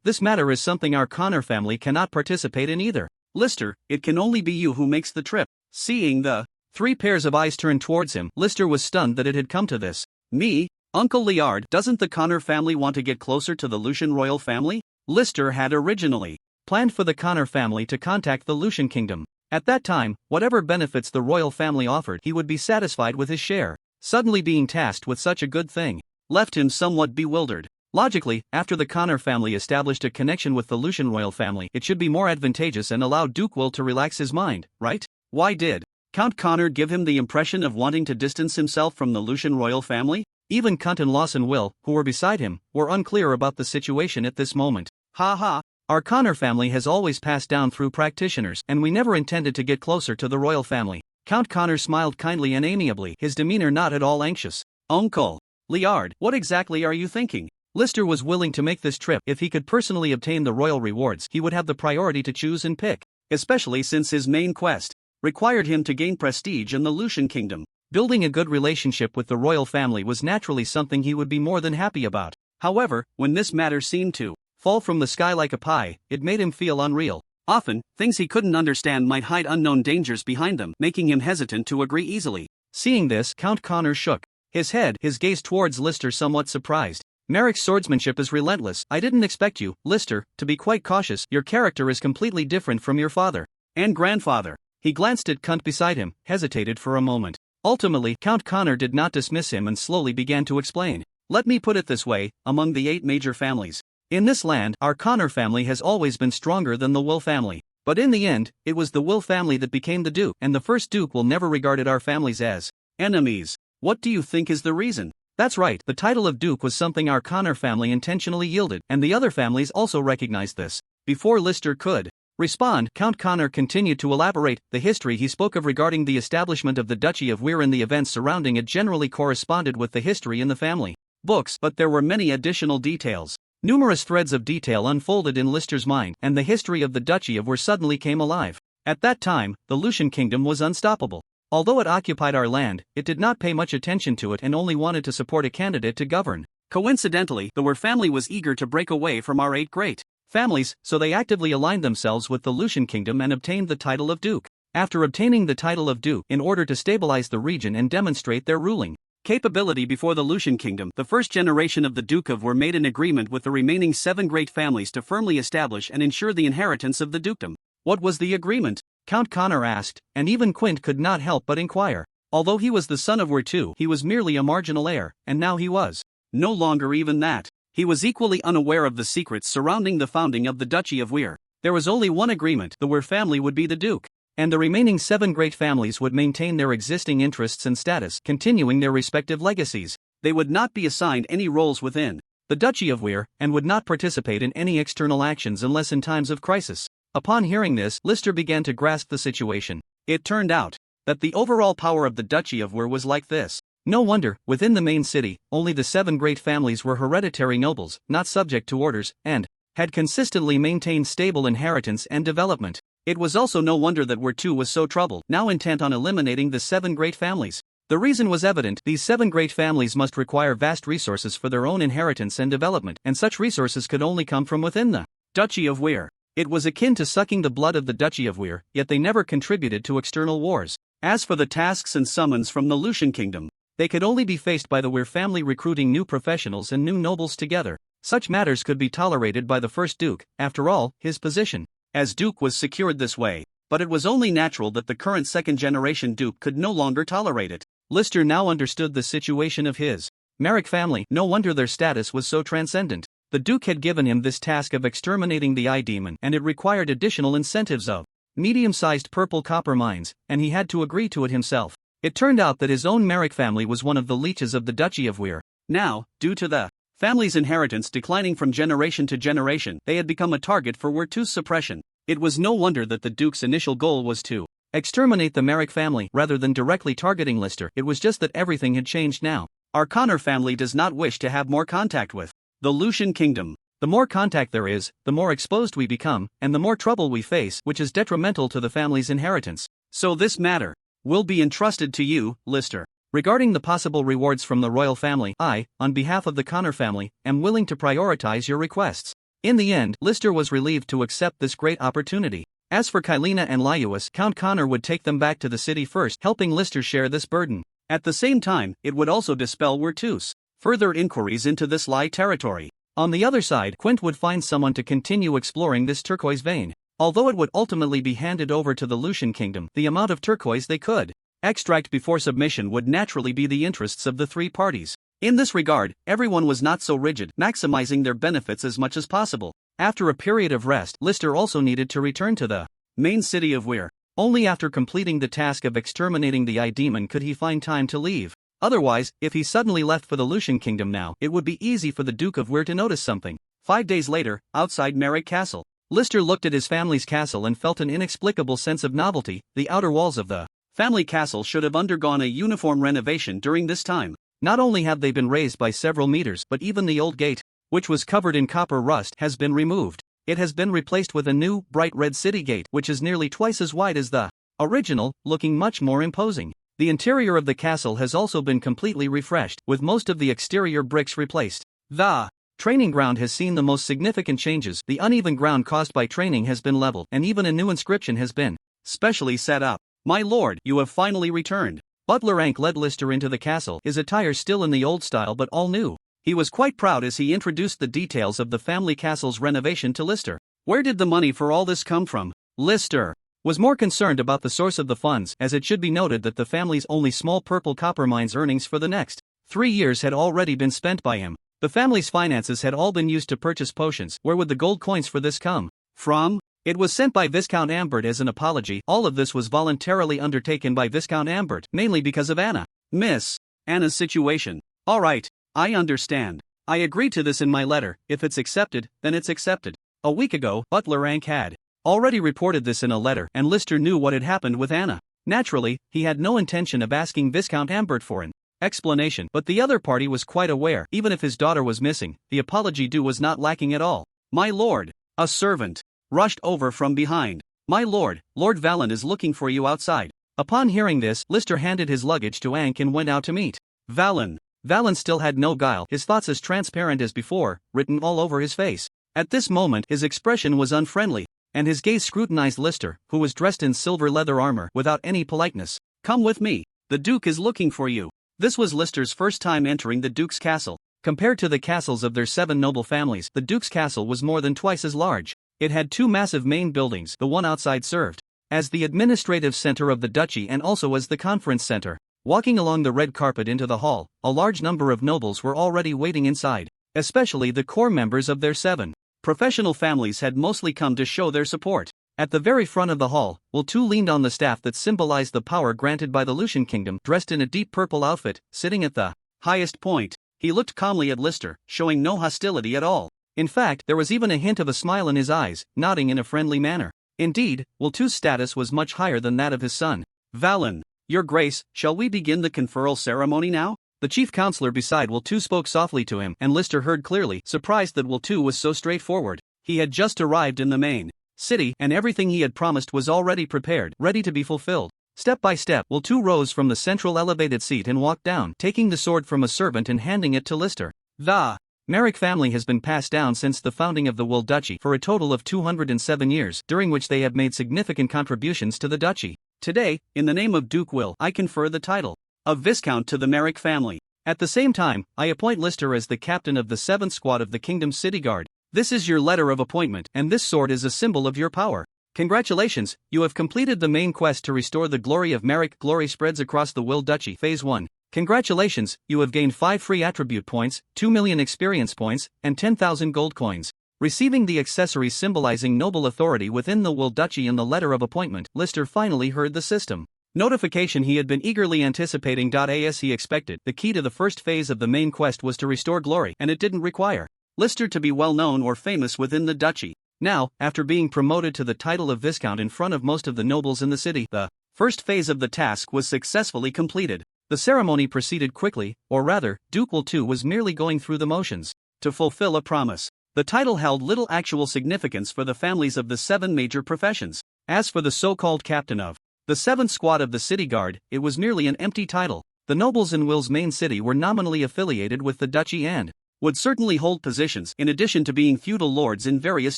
This matter is something our Connor family cannot participate in either. Lister, it can only be you who makes the trip. Seeing the 3 pairs of eyes turned towards him, Lister was stunned that it had come to this. Me? Uncle Liard, doesn't the Connor family want to get closer to the Lucian royal family? Lister had originally planned for the Connor family to contact the Lucian kingdom. At that time, whatever benefits the royal family offered, he would be satisfied with his share. Suddenly being tasked with such a good thing left him somewhat bewildered. Logically, after the Connor family established a connection with the Lucian royal family, it should be more advantageous and allow Duke Will to relax his mind, right? Why did Count Connor give him the impression of wanting to distance himself from the Lucian royal family? Even Quint and Lawson Will, who were beside him, were unclear about the situation at this moment. Our Connor family has always passed down through practitioners, and we never intended to get closer to the royal family. Count Connor smiled kindly and amiably, his demeanor not at all anxious. Uncle Liard, what exactly are you thinking? Lister was willing to make this trip. If he could personally obtain the royal rewards, he would have the priority to choose and pick, especially since his main quest required him to gain prestige in the Lucian kingdom. Building a good relationship with the royal family was naturally something he would be more than happy about. However, when this matter seemed to fall from the sky like a pie, it made him feel unreal. Often, things he couldn't understand might hide unknown dangers behind them, making him hesitant to agree easily. Seeing this, Count Connor shook his gaze towards Lister somewhat surprised. Merrick's swordsmanship is relentless. I didn't expect you, Lister, to be quite cautious. Your character is completely different from your father and grandfather. He glanced at Quint beside him, hesitated for a moment. Ultimately, Count Connor did not dismiss him and slowly began to explain. Let me put it this way, among the 8 major families in this land, our Connor family has always been stronger than the Will family. But in the end, it was the Will family that became the Duke, and the first Duke will never regarded our families as enemies. What do you think is the reason? That's right, the title of Duke was something our Connor family intentionally yielded, and the other families also recognized this. Before Lister could respond, Count Connor continued to elaborate. The history he spoke of regarding the establishment of the Duchy of Weir and the events surrounding it generally corresponded with the history in the family books, but there were many additional details. Numerous threads of detail unfolded in Lister's mind, and the history of the Duchy of Weir suddenly came alive. At that time, the Lucian kingdom was unstoppable. Although it occupied our land, it did not pay much attention to it and only wanted to support a candidate to govern. Coincidentally, the Weir family was eager to break away from our 8 great families, so they actively aligned themselves with the Lucian kingdom and obtained the title of Duke. After obtaining the title of Duke, in order to stabilize the region and demonstrate their ruling capability before the Lucian kingdom, the first generation of the Duke of Weir made an agreement with the remaining 7 great families to firmly establish and ensure the inheritance of the dukedom. What was the agreement? Count Connor asked, and even Quint could not help but inquire. Although he was the son of Weir too, he was merely a marginal heir, and now he was no longer even that. He was equally unaware of the secrets surrounding the founding of the Duchy of Weir. There was only one agreement: the Weir family would be the Duke, and the remaining 7 great families would maintain their existing interests and status, continuing their respective legacies. They would not be assigned any roles within the Duchy of Weir, and would not participate in any external actions unless in times of crisis. Upon hearing this, Lister began to grasp the situation. It turned out that the overall power of the Duchy of Weir was like this. No wonder, within the main city, only the 7 great families were hereditary nobles, not subject to orders, and had consistently maintained stable inheritance and development. It was also no wonder that Weir too was so troubled, now intent on eliminating the 7 great families. The reason was evident: these 7 great families must require vast resources for their own inheritance and development, and such resources could only come from within the Duchy of Weir. It was akin to sucking the blood of the Duchy of Weir, yet they never contributed to external wars. As for the tasks and summons from the Lucian kingdom, they could only be faced by the Weir family recruiting new professionals and new nobles together. Such matters could be tolerated by the first Duke. After all, his position as Duke was secured this way, but it was only natural that the current second-generation Duke could no longer tolerate it. Lister now understood the situation of his Merrick family. No wonder their status was so transcendent. The Duke had given him this task of exterminating the Eye Demon, and it required additional incentives of medium-sized purple copper mines, and he had to agree to it himself. It turned out that his own Merrick family was one of the leeches of the Duchy of Weir. Now, due to the family's inheritance declining from generation to generation, they had become a target for Weir two's suppression. It was no wonder that the Duke's initial goal was to exterminate the Merrick family rather than directly targeting Lister. It was just that everything had changed now. Our Connor family does not wish to have more contact with the Lucian kingdom. The more contact there is, the more exposed we become, and the more trouble we face, which is detrimental to the family's inheritance. So this matter will be entrusted to you, Lister. Regarding the possible rewards from the royal family, I, on behalf of the Connor family, am willing to prioritize your requests. In the end, Lister was relieved to accept this great opportunity. As for Kylena and Lyuis, Count Connor would take them back to the city first, helping Lister share this burden. At the same time, it would also dispel Weir two's further inquiries into this Lie territory. On the other side, Quint would find someone to continue exploring this turquoise vein. Although it would ultimately be handed over to the Lucian kingdom, the amount of turquoise they could extract before submission would naturally be the interests of the 3 parties. In this regard, everyone was not so rigid, maximizing their benefits as much as possible. After a period of rest, Lister also needed to return to the main city of Weir. Only after completing the task of exterminating the Eye Demon could he find time to leave. Otherwise, if he suddenly left for the Lucian kingdom now, it would be easy for the Duke of Weir to notice something. 5 days later, outside Merrick Castle, Lister looked at his family's castle and felt an inexplicable sense of novelty. The outer walls of the family castle should have undergone a uniform renovation during this time. Not only have they been raised by several meters, but even the old gate, which was covered in copper rust, has been removed. It has been replaced with a new, bright red city gate, which is nearly twice as wide as the original, looking much more imposing. The interior of the castle has also been completely refreshed, with most of the exterior bricks replaced. The training ground has seen the most significant changes. The uneven ground caused by training has been leveled, and even a new inscription has been specially set up. My lord, you have finally returned. Butler Ank led Lister into the castle, his attire still in the old style but all new. He was quite proud as he introduced the details of the family castle's renovation to Lister. Where did the money for all this come from? Lister was more concerned about the source of the funds, as it should be noted that the family's only small purple copper mine's earnings for the next 3 years had already been spent by him. The family's finances had all been used to purchase potions. Where would the gold coins for this come from? It was sent by Viscount Ambert as an apology. All of this was voluntarily undertaken by Viscount Ambert, mainly because of Anna. Miss Anna's situation. Alright, I understand. I agreed to this in my letter. If it's accepted, then it's accepted. A week ago, Butler Ank had already reported this in a letter, and Lister knew what had happened with Anna. Naturally, he had no intention of asking Viscount Ambert for an explanation, but the other party was quite aware. Even if his daughter was missing, the apology due was not lacking at all. My lord, a servant rushed over from behind. My lord, Lord Valen is looking for you outside. Upon hearing this, Lister handed his luggage to Ank and went out to meet Valen. Valen still had no guile, his thoughts as transparent as before, written all over his face. At this moment, his expression was unfriendly, and his gaze scrutinized Lister, who was dressed in silver leather armor, without any politeness. Come with me. The Duke is looking for you. This was Lister's first time entering the Duke's castle. Compared to the castles of their 7 noble families, the Duke's castle was more than twice as large. It had 2 massive main buildings. The one outside served as the administrative center of the duchy and also as the conference center. Walking along the red carpet into the hall, a large number of nobles were already waiting inside, especially the core members of their 7 professional families had mostly come to show their support. At the very front of the hall, Will2 leaned on the staff that symbolized the power granted by the Lucian kingdom, dressed in a deep purple outfit, sitting at the highest point. He looked calmly at Lister, showing no hostility at all. In fact, there was even a hint of a smile in his eyes, nodding in a friendly manner. Indeed, Will2's status was much higher than that of his son. Valen, your grace, shall we begin the conferral ceremony now? The chief counselor beside Will2 spoke softly to him, and Lister heard clearly, surprised that Will2 was so straightforward. He had just arrived in the main city, and everything he had promised was already prepared, ready to be fulfilled. Step by step, Will2 rose from the central elevated seat and walked down, taking the sword from a servant and handing it to Lister. The Merrick family has been passed down since the founding of the Will Duchy for a total of 207 years, during which they have made significant contributions to the duchy. Today, in the name of Duke Will, I confer the title of Viscount to the Merrick family. At the same time, I appoint Lister as the captain of the 7th squad of the Kingdom's City Guard. This is your letter of appointment, and this sword is a symbol of your power. Congratulations, you have completed the main quest to restore the glory of Merrick. Glory spreads across the Will Duchy. Phase 1. Congratulations, you have gained 5 free attribute points, 2 million experience points, and 10,000 gold coins. Receiving the accessories symbolizing noble authority within the Will Duchy in the letter of appointment, Lister finally heard the system notification he had been eagerly anticipating. As he expected, the key to the first phase of the main quest was to restore glory, and it didn't require Lister to be well known or famous within the duchy. Now, after being promoted to the title of Viscount in front of most of the nobles in the city, the first phase of the task was successfully completed. The ceremony proceeded quickly, or rather, Duke Will2 was merely going through the motions to fulfill a promise. The title held little actual significance for the families of the 7 major professions. As for the so-called captain of the 7th squad of the City Guard, it was merely an empty title. The nobles in Will's main city were nominally affiliated with the duchy and would certainly hold positions in addition to being feudal lords in various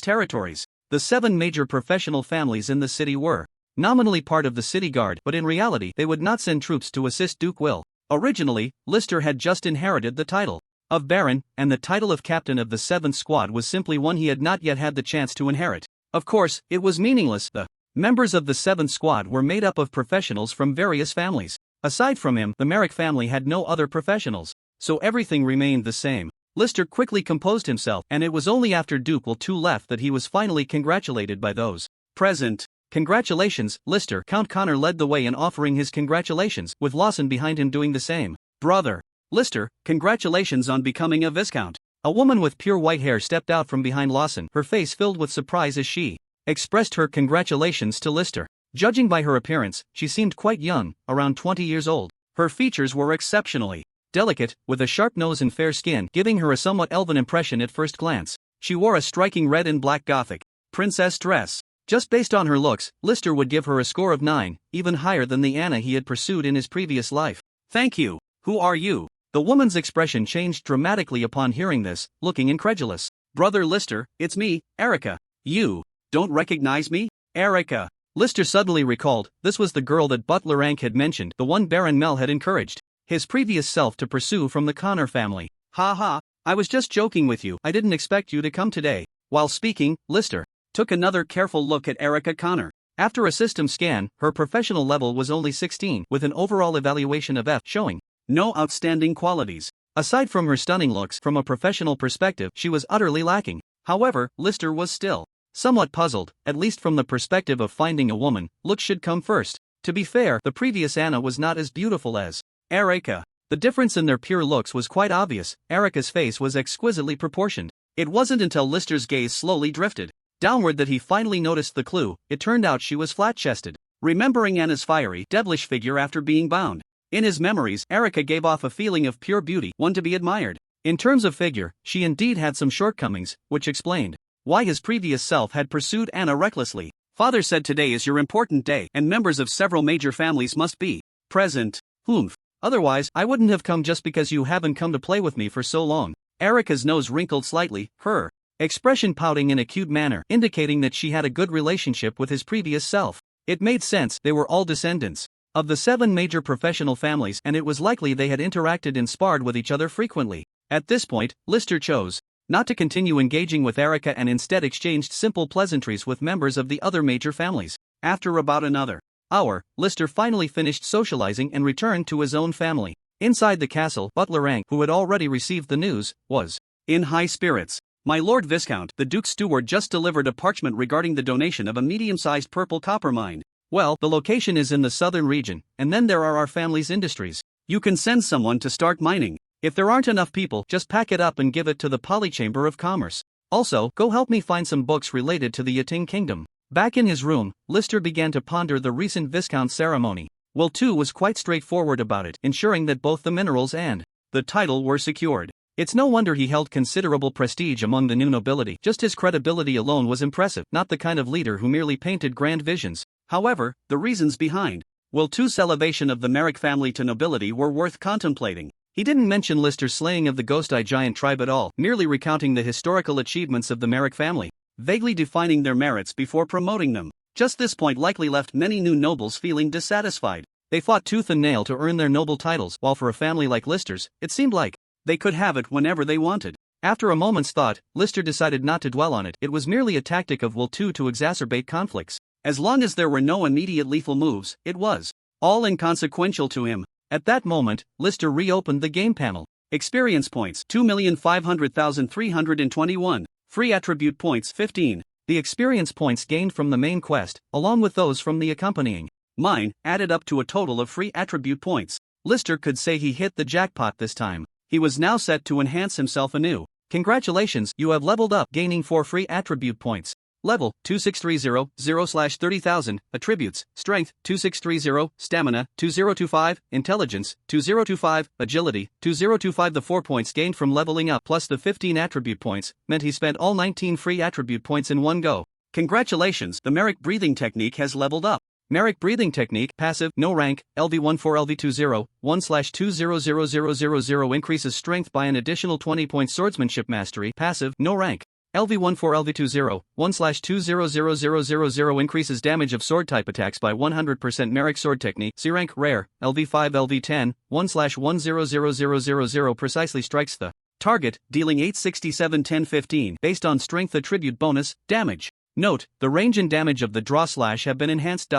territories. The 7 major professional families in the city were nominally part of the City Guard, but in reality they would not send troops to assist Duke Will. Originally, Lister had just inherited the title of Baron, and the title of captain of the 7th squad was simply one he had not yet had the chance to inherit. Of course, it was meaningless. The members of the 7th squad were made up of professionals from various families. Aside from him, the Merrick family had no other professionals, so everything remained the same. Lister quickly composed himself, and it was only after Duke Will2 left that he was finally congratulated by those present. Congratulations, Lister. Count Connor led the way in offering his congratulations, with Lawson behind him doing the same. Brother Lister, congratulations on becoming a Viscount. A woman with pure white hair stepped out from behind Lawson, her face filled with surprise as she expressed her congratulations to Lister. Judging by her appearance, she seemed quite young, around 20 years old. Her features were exceptionally delicate, with a sharp nose and fair skin, giving her a somewhat elven impression at first glance. She wore a striking red and black Gothic princess dress. Just based on her looks, Lister would give her a score of 9, even higher than the Anna he had pursued in his previous life. Thank you. Who are you? The woman's expression changed dramatically upon hearing this, looking incredulous. Brother Lister, it's me, Erica. You don't recognize me? Erica. Lister suddenly recalled, this was the girl that Butler Rank had mentioned, the one Baron Mel had encouraged his previous self to pursue from the Connor family. Ha ha, I was just joking with you, I didn't expect you to come today. While speaking, Lister took another careful look at Erica Connor. After a system scan, her professional level was only 16, with an overall evaluation of F showing no outstanding qualities. Aside from her stunning looks, from a professional perspective, she was utterly lacking. However, Lister was still somewhat puzzled, at least from the perspective of finding a woman, looks should come first. To be fair, the previous Anna was not as beautiful as Erica. The difference in their pure looks was quite obvious. Erica's face was exquisitely proportioned. It wasn't until Lister's gaze slowly drifted downward that he finally noticed the clue. It turned out she was flat-chested. Remembering Anna's fiery, devilish figure after being bound in his memories, Erica gave off a feeling of pure beauty, one to be admired. In terms of figure, she indeed had some shortcomings, which explained why his previous self had pursued Anna recklessly. Father said today is your important day, and members of several major families must be present. Humph. Otherwise, I wouldn't have come just because you haven't come to play with me for so long. Erica's nose wrinkled slightly, her expression pouting in a cute manner, indicating that she had a good relationship with his previous self. It made sense, they were all descendants of the 7 major professional families, and it was likely they had interacted and sparred with each other frequently. At this point, Lister chose not to continue engaging with Erica and instead exchanged simple pleasantries with members of the other major families. After about another hour, Lister finally finished socializing and returned to his own family. Inside the castle, Butler Rank, who had already received the news, was in high spirits. My Lord Viscount, the Duke's steward just delivered a parchment regarding the donation of a medium-sized purple copper mine. Well, the location is in the southern region, and then there are our family's industries. You can send someone to start mining. If there aren't enough people, just pack it up and give it to the Polychamber of Commerce. Also, go help me find some books related to the Yating Kingdom. Back in his room, Lister began to ponder the recent Viscount ceremony. Will too was quite straightforward about it, ensuring that both the minerals and the title were secured. It's no wonder he held considerable prestige among the new nobility. Just his credibility alone was impressive, not the kind of leader who merely painted grand visions. However, the reasons behind Will II's elevation of the Merrick family to nobility were worth contemplating. He didn't mention Lister's slaying of the Ghost Eye Giant tribe at all, merely recounting the historical achievements of the Merrick family, vaguely defining their merits before promoting them. Just this point likely left many new nobles feeling dissatisfied. They fought tooth and nail to earn their noble titles, while for a family like Lister's, it seemed like they could have it whenever they wanted. After a moment's thought, Lister decided not to dwell on it. It was merely a tactic of Will II to exacerbate conflicts. As long as there were no immediate lethal moves, it was all inconsequential to him. At that moment, Lister reopened the game panel. Experience points 2,500,321. Free attribute points 15. The experience points gained from the main quest, along with those from the accompanying mine, added up to a total of free attribute points. Lister could say he hit the jackpot this time. He was now set to enhance himself anew. Congratulations, you have leveled up, gaining 4 free attribute points. Level 2630 0/30,000. Attributes: Strength 2630, Stamina 2025, Intelligence 2025, Agility 2025. The 4 points gained from leveling up plus the 15 attribute points meant he spent all 19 free attribute points in one go. Congratulations, the Merrick breathing technique has leveled up. Merrick breathing technique, passive, no rank, LV14 LV20, 1/200000 increases strength by an additional 20 points. Swordsmanship mastery, passive, no rank. LV14 LV20, 1/200000 increases damage of sword type attacks by 100%. Merrick sword technique, C rank, rare, LV5 LV10, 1/100000 precisely strikes the target, dealing 867 10 15 based on strength attribute bonus, damage. Note, the range and damage of the draw slash have been enhanced.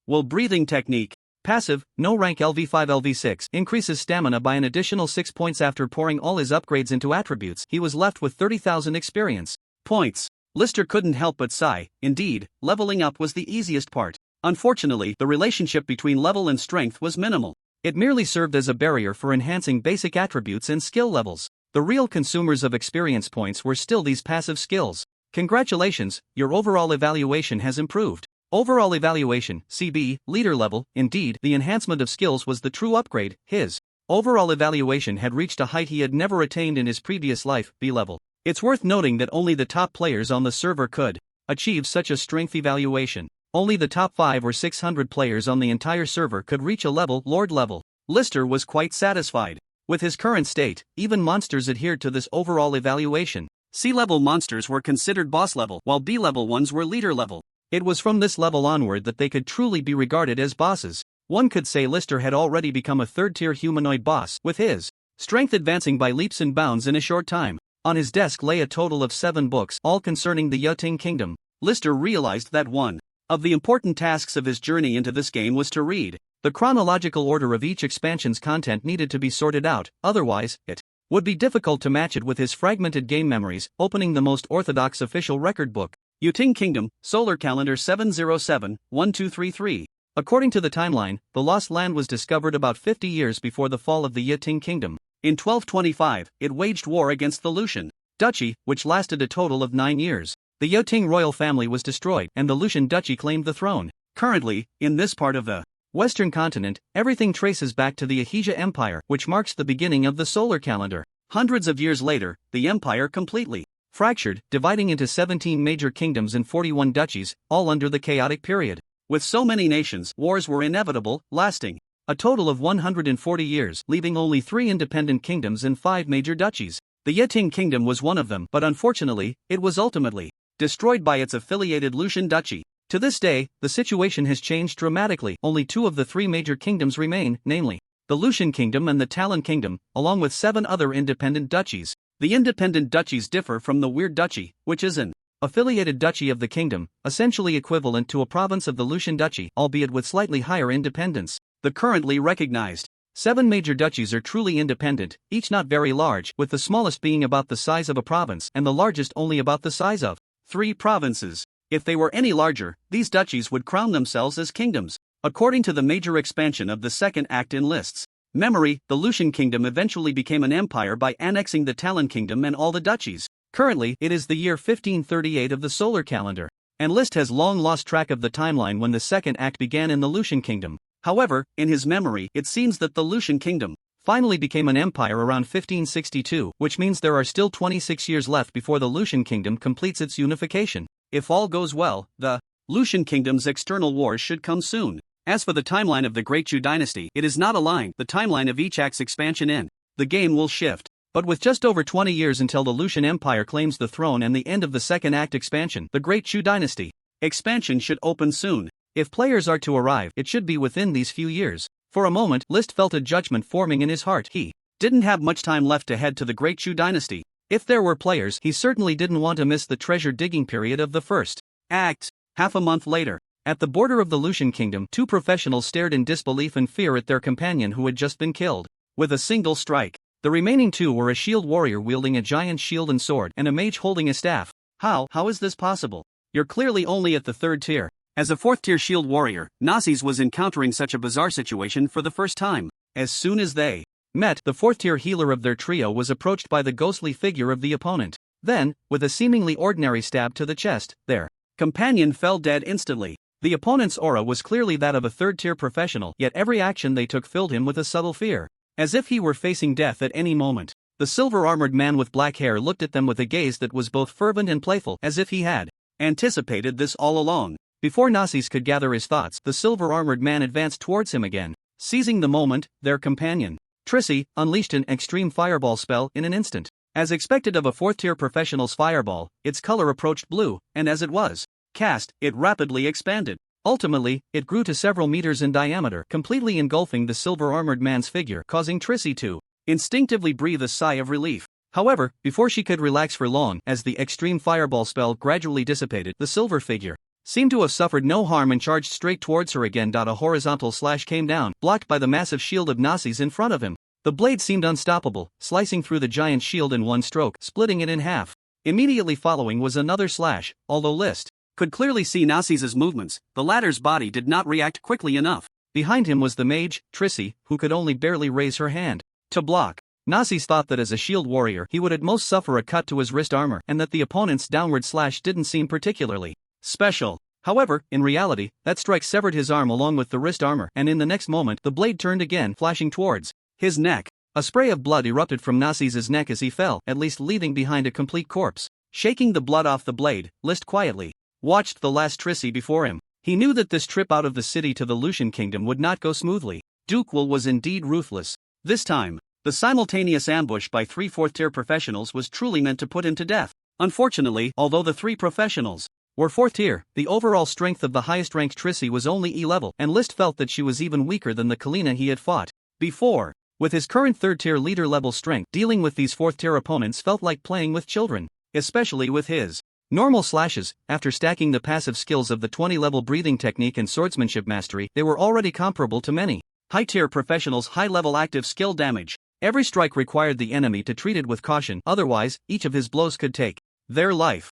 Will breathing technique, passive, no rank LV5 LV6 increases stamina by an additional 6 points. After pouring all his upgrades into attributes, he was left with 30,000 experience points. Lister couldn't help but sigh. Indeed, leveling up was the easiest part. Unfortunately, the relationship between level and strength was minimal. It merely served as a barrier for enhancing basic attributes and skill levels. The real consumers of experience points were still these passive skills. Congratulations, your overall evaluation has improved. Overall evaluation, CB, leader level. Indeed, the enhancement of skills was the true upgrade. His overall evaluation had reached a height he had never attained in his previous life, B level. It's worth noting that only the top players on the server could achieve such a strength evaluation. Only the top 5 or 600 players on the entire server could reach a level, Lord level. Lister was quite satisfied. With his current state, even monsters adhered to this overall evaluation. C-level monsters were considered boss level, while B-level ones were leader level. It was from this level onward that they could truly be regarded as bosses. One could say Lister had already become a third-tier humanoid boss, with his strength advancing by leaps and bounds in a short time. On his desk lay a total of 7 books, all concerning the Yoting Kingdom. Lister realized that one of the important tasks of his journey into this game was to read. The chronological order of each expansion's content needed to be sorted out, otherwise, it would be difficult to match it with his fragmented game memories. Opening the most orthodox official record book, Yoting Kingdom, Solar Calendar 707-1233. According to the timeline, the Lost Land was discovered about 50 years before the fall of the Yoting Kingdom. In 1225, it waged war against the Lucian Duchy, which lasted a total of 9 years. The Yoting royal family was destroyed, and the Lucian Duchy claimed the throne. Currently, in this part of the Western continent, everything traces back to the Ahija Empire, which marks the beginning of the solar calendar. Hundreds of years later, the empire completely fractured, dividing into 17 major kingdoms and 41 duchies, all under the chaotic period. With so many nations, wars were inevitable, lasting a total of 140 years, leaving only 3 independent kingdoms and 5 major duchies. The Yoting Kingdom was one of them, but unfortunately, it was ultimately destroyed by its affiliated Lucian Duchy. To this day, the situation has changed dramatically. Only 2 of the 3 major kingdoms remain, namely, the Lucian Kingdom and the Talon Kingdom, along with 7 other independent duchies. The independent duchies differ from the Weird Duchy, which is an affiliated duchy of the kingdom, essentially equivalent to a province of the Lucian Duchy, albeit with slightly higher independence. The currently recognized 7 major duchies are truly independent, each not very large, with the smallest being about the size of a province and the largest only about the size of 3 provinces. If they were any larger, these duchies would crown themselves as kingdoms. According to the major expansion of the second act in List's memory, the Lucian Kingdom eventually became an empire by annexing the Talon Kingdom and all the duchies. Currently, it is the year 1538 of the solar calendar, and List has long lost track of the timeline when the second act began in the Lucian Kingdom. However, in his memory, it seems that the Lucian Kingdom finally became an empire around 1562, which means there are still 26 years left before the Lucian Kingdom completes its unification. If all goes well, the Lucian Kingdom's external wars should come soon. As for the timeline of the Great Chu Dynasty, it is not aligned. The timeline of each act's expansion in the game will shift. But with just over 20 years until the Lucian Empire claims the throne and the end of the second act expansion, the Great Chu Dynasty expansion should open soon. If players are to arrive, it should be within these few years. For a moment, List felt a judgment forming in his heart. He didn't have much time left to head to the Great Chu Dynasty. If there were players, he certainly didn't want to miss the treasure-digging period of the first act. Half a month later, at the border of the Lucian Kingdom, 2 professionals stared in disbelief and fear at their companion who had just been killed with a single strike. The remaining 2 were a shield warrior wielding a giant shield and sword, and a mage holding a staff. How is this possible? You're clearly only at the 3rd tier. As a 4th-tier shield warrior, Nazis was encountering such a bizarre situation for the first time. As soon as they met, the 4th-tier healer of their trio was approached by the ghostly figure of the opponent. Then, with a seemingly ordinary stab to the chest, their companion fell dead instantly. The opponent's aura was clearly that of a 3rd-tier professional, yet every action they took filled him with a subtle fear, as if he were facing death at any moment. The silver-armored man with black hair looked at them with a gaze that was both fervent and playful, as if he had anticipated this all along. Before Nazis could gather his thoughts, the silver-armored man advanced towards him again. Seizing the moment, their companion, Trissy, unleashed an extreme fireball spell in an instant. As expected of a 4th-tier professional's fireball, its color approached blue, and as it was cast, it rapidly expanded. Ultimately, it grew to several meters in diameter, completely engulfing the silver-armored man's figure, causing Trissy to instinctively breathe a sigh of relief. However, before she could relax for long, as the extreme fireball spell gradually dissipated, the silver figure seemed to have suffered no harm and charged straight towards her again. A horizontal slash came down, blocked by the massive shield of Nazis in front of him. The blade seemed unstoppable, slicing through the giant shield in one stroke, splitting it in half. Immediately following was another slash. Although List could clearly see Nazis' movements, the latter's body did not react quickly enough. Behind him was the mage, Trissy, who could only barely raise her hand to block. Nazis thought that as a shield warrior he would at most suffer a cut to his wrist armor, and that the opponent's downward slash didn't seem particularly special. However, in reality, that strike severed his arm along with the wrist armor, and in the next moment the blade turned again, flashing towards his neck. A spray of blood erupted from Nazis' neck as he fell, at least leaving behind a complete corpse. Shaking the blood off the blade, List quietly watched the last Trissy before him. He knew that this trip out of the city to the Lucian Kingdom would not go smoothly. Duel was indeed ruthless. This time, the simultaneous ambush by 3 4th-tier professionals was truly meant to put him to death. Unfortunately, although the 3 professionals were 4th tier. The overall strength of the highest-ranked Trissy was only E level, and List felt that she was even weaker than the Kalina he had fought before. With his current 3rd tier leader level strength, dealing with these 4th tier opponents felt like playing with children, especially with his normal slashes. After stacking the passive skills of the 20 level breathing technique and swordsmanship mastery, they were already comparable to many high tier professionals' high level active skill damage. Every strike required the enemy to treat it with caution, otherwise, each of his blows could take their life.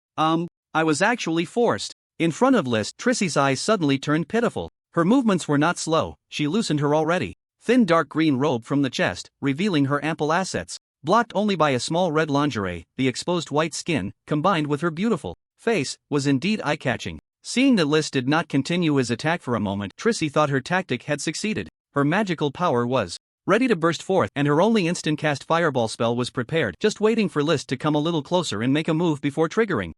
I was actually forced. In front of List, Trissy's eyes suddenly turned pitiful. Her movements were not slow, she loosened her already thin dark green robe from the chest, revealing her ample assets. Blocked only by a small red lingerie, the exposed white skin, combined with her beautiful face, was indeed eye-catching. Seeing that List did not continue his attack for a moment, Trissy thought her tactic had succeeded. Her magical power was ready to burst forth, and her only instant-cast fireball spell was prepared, just waiting for List to come a little closer and make a move before triggering.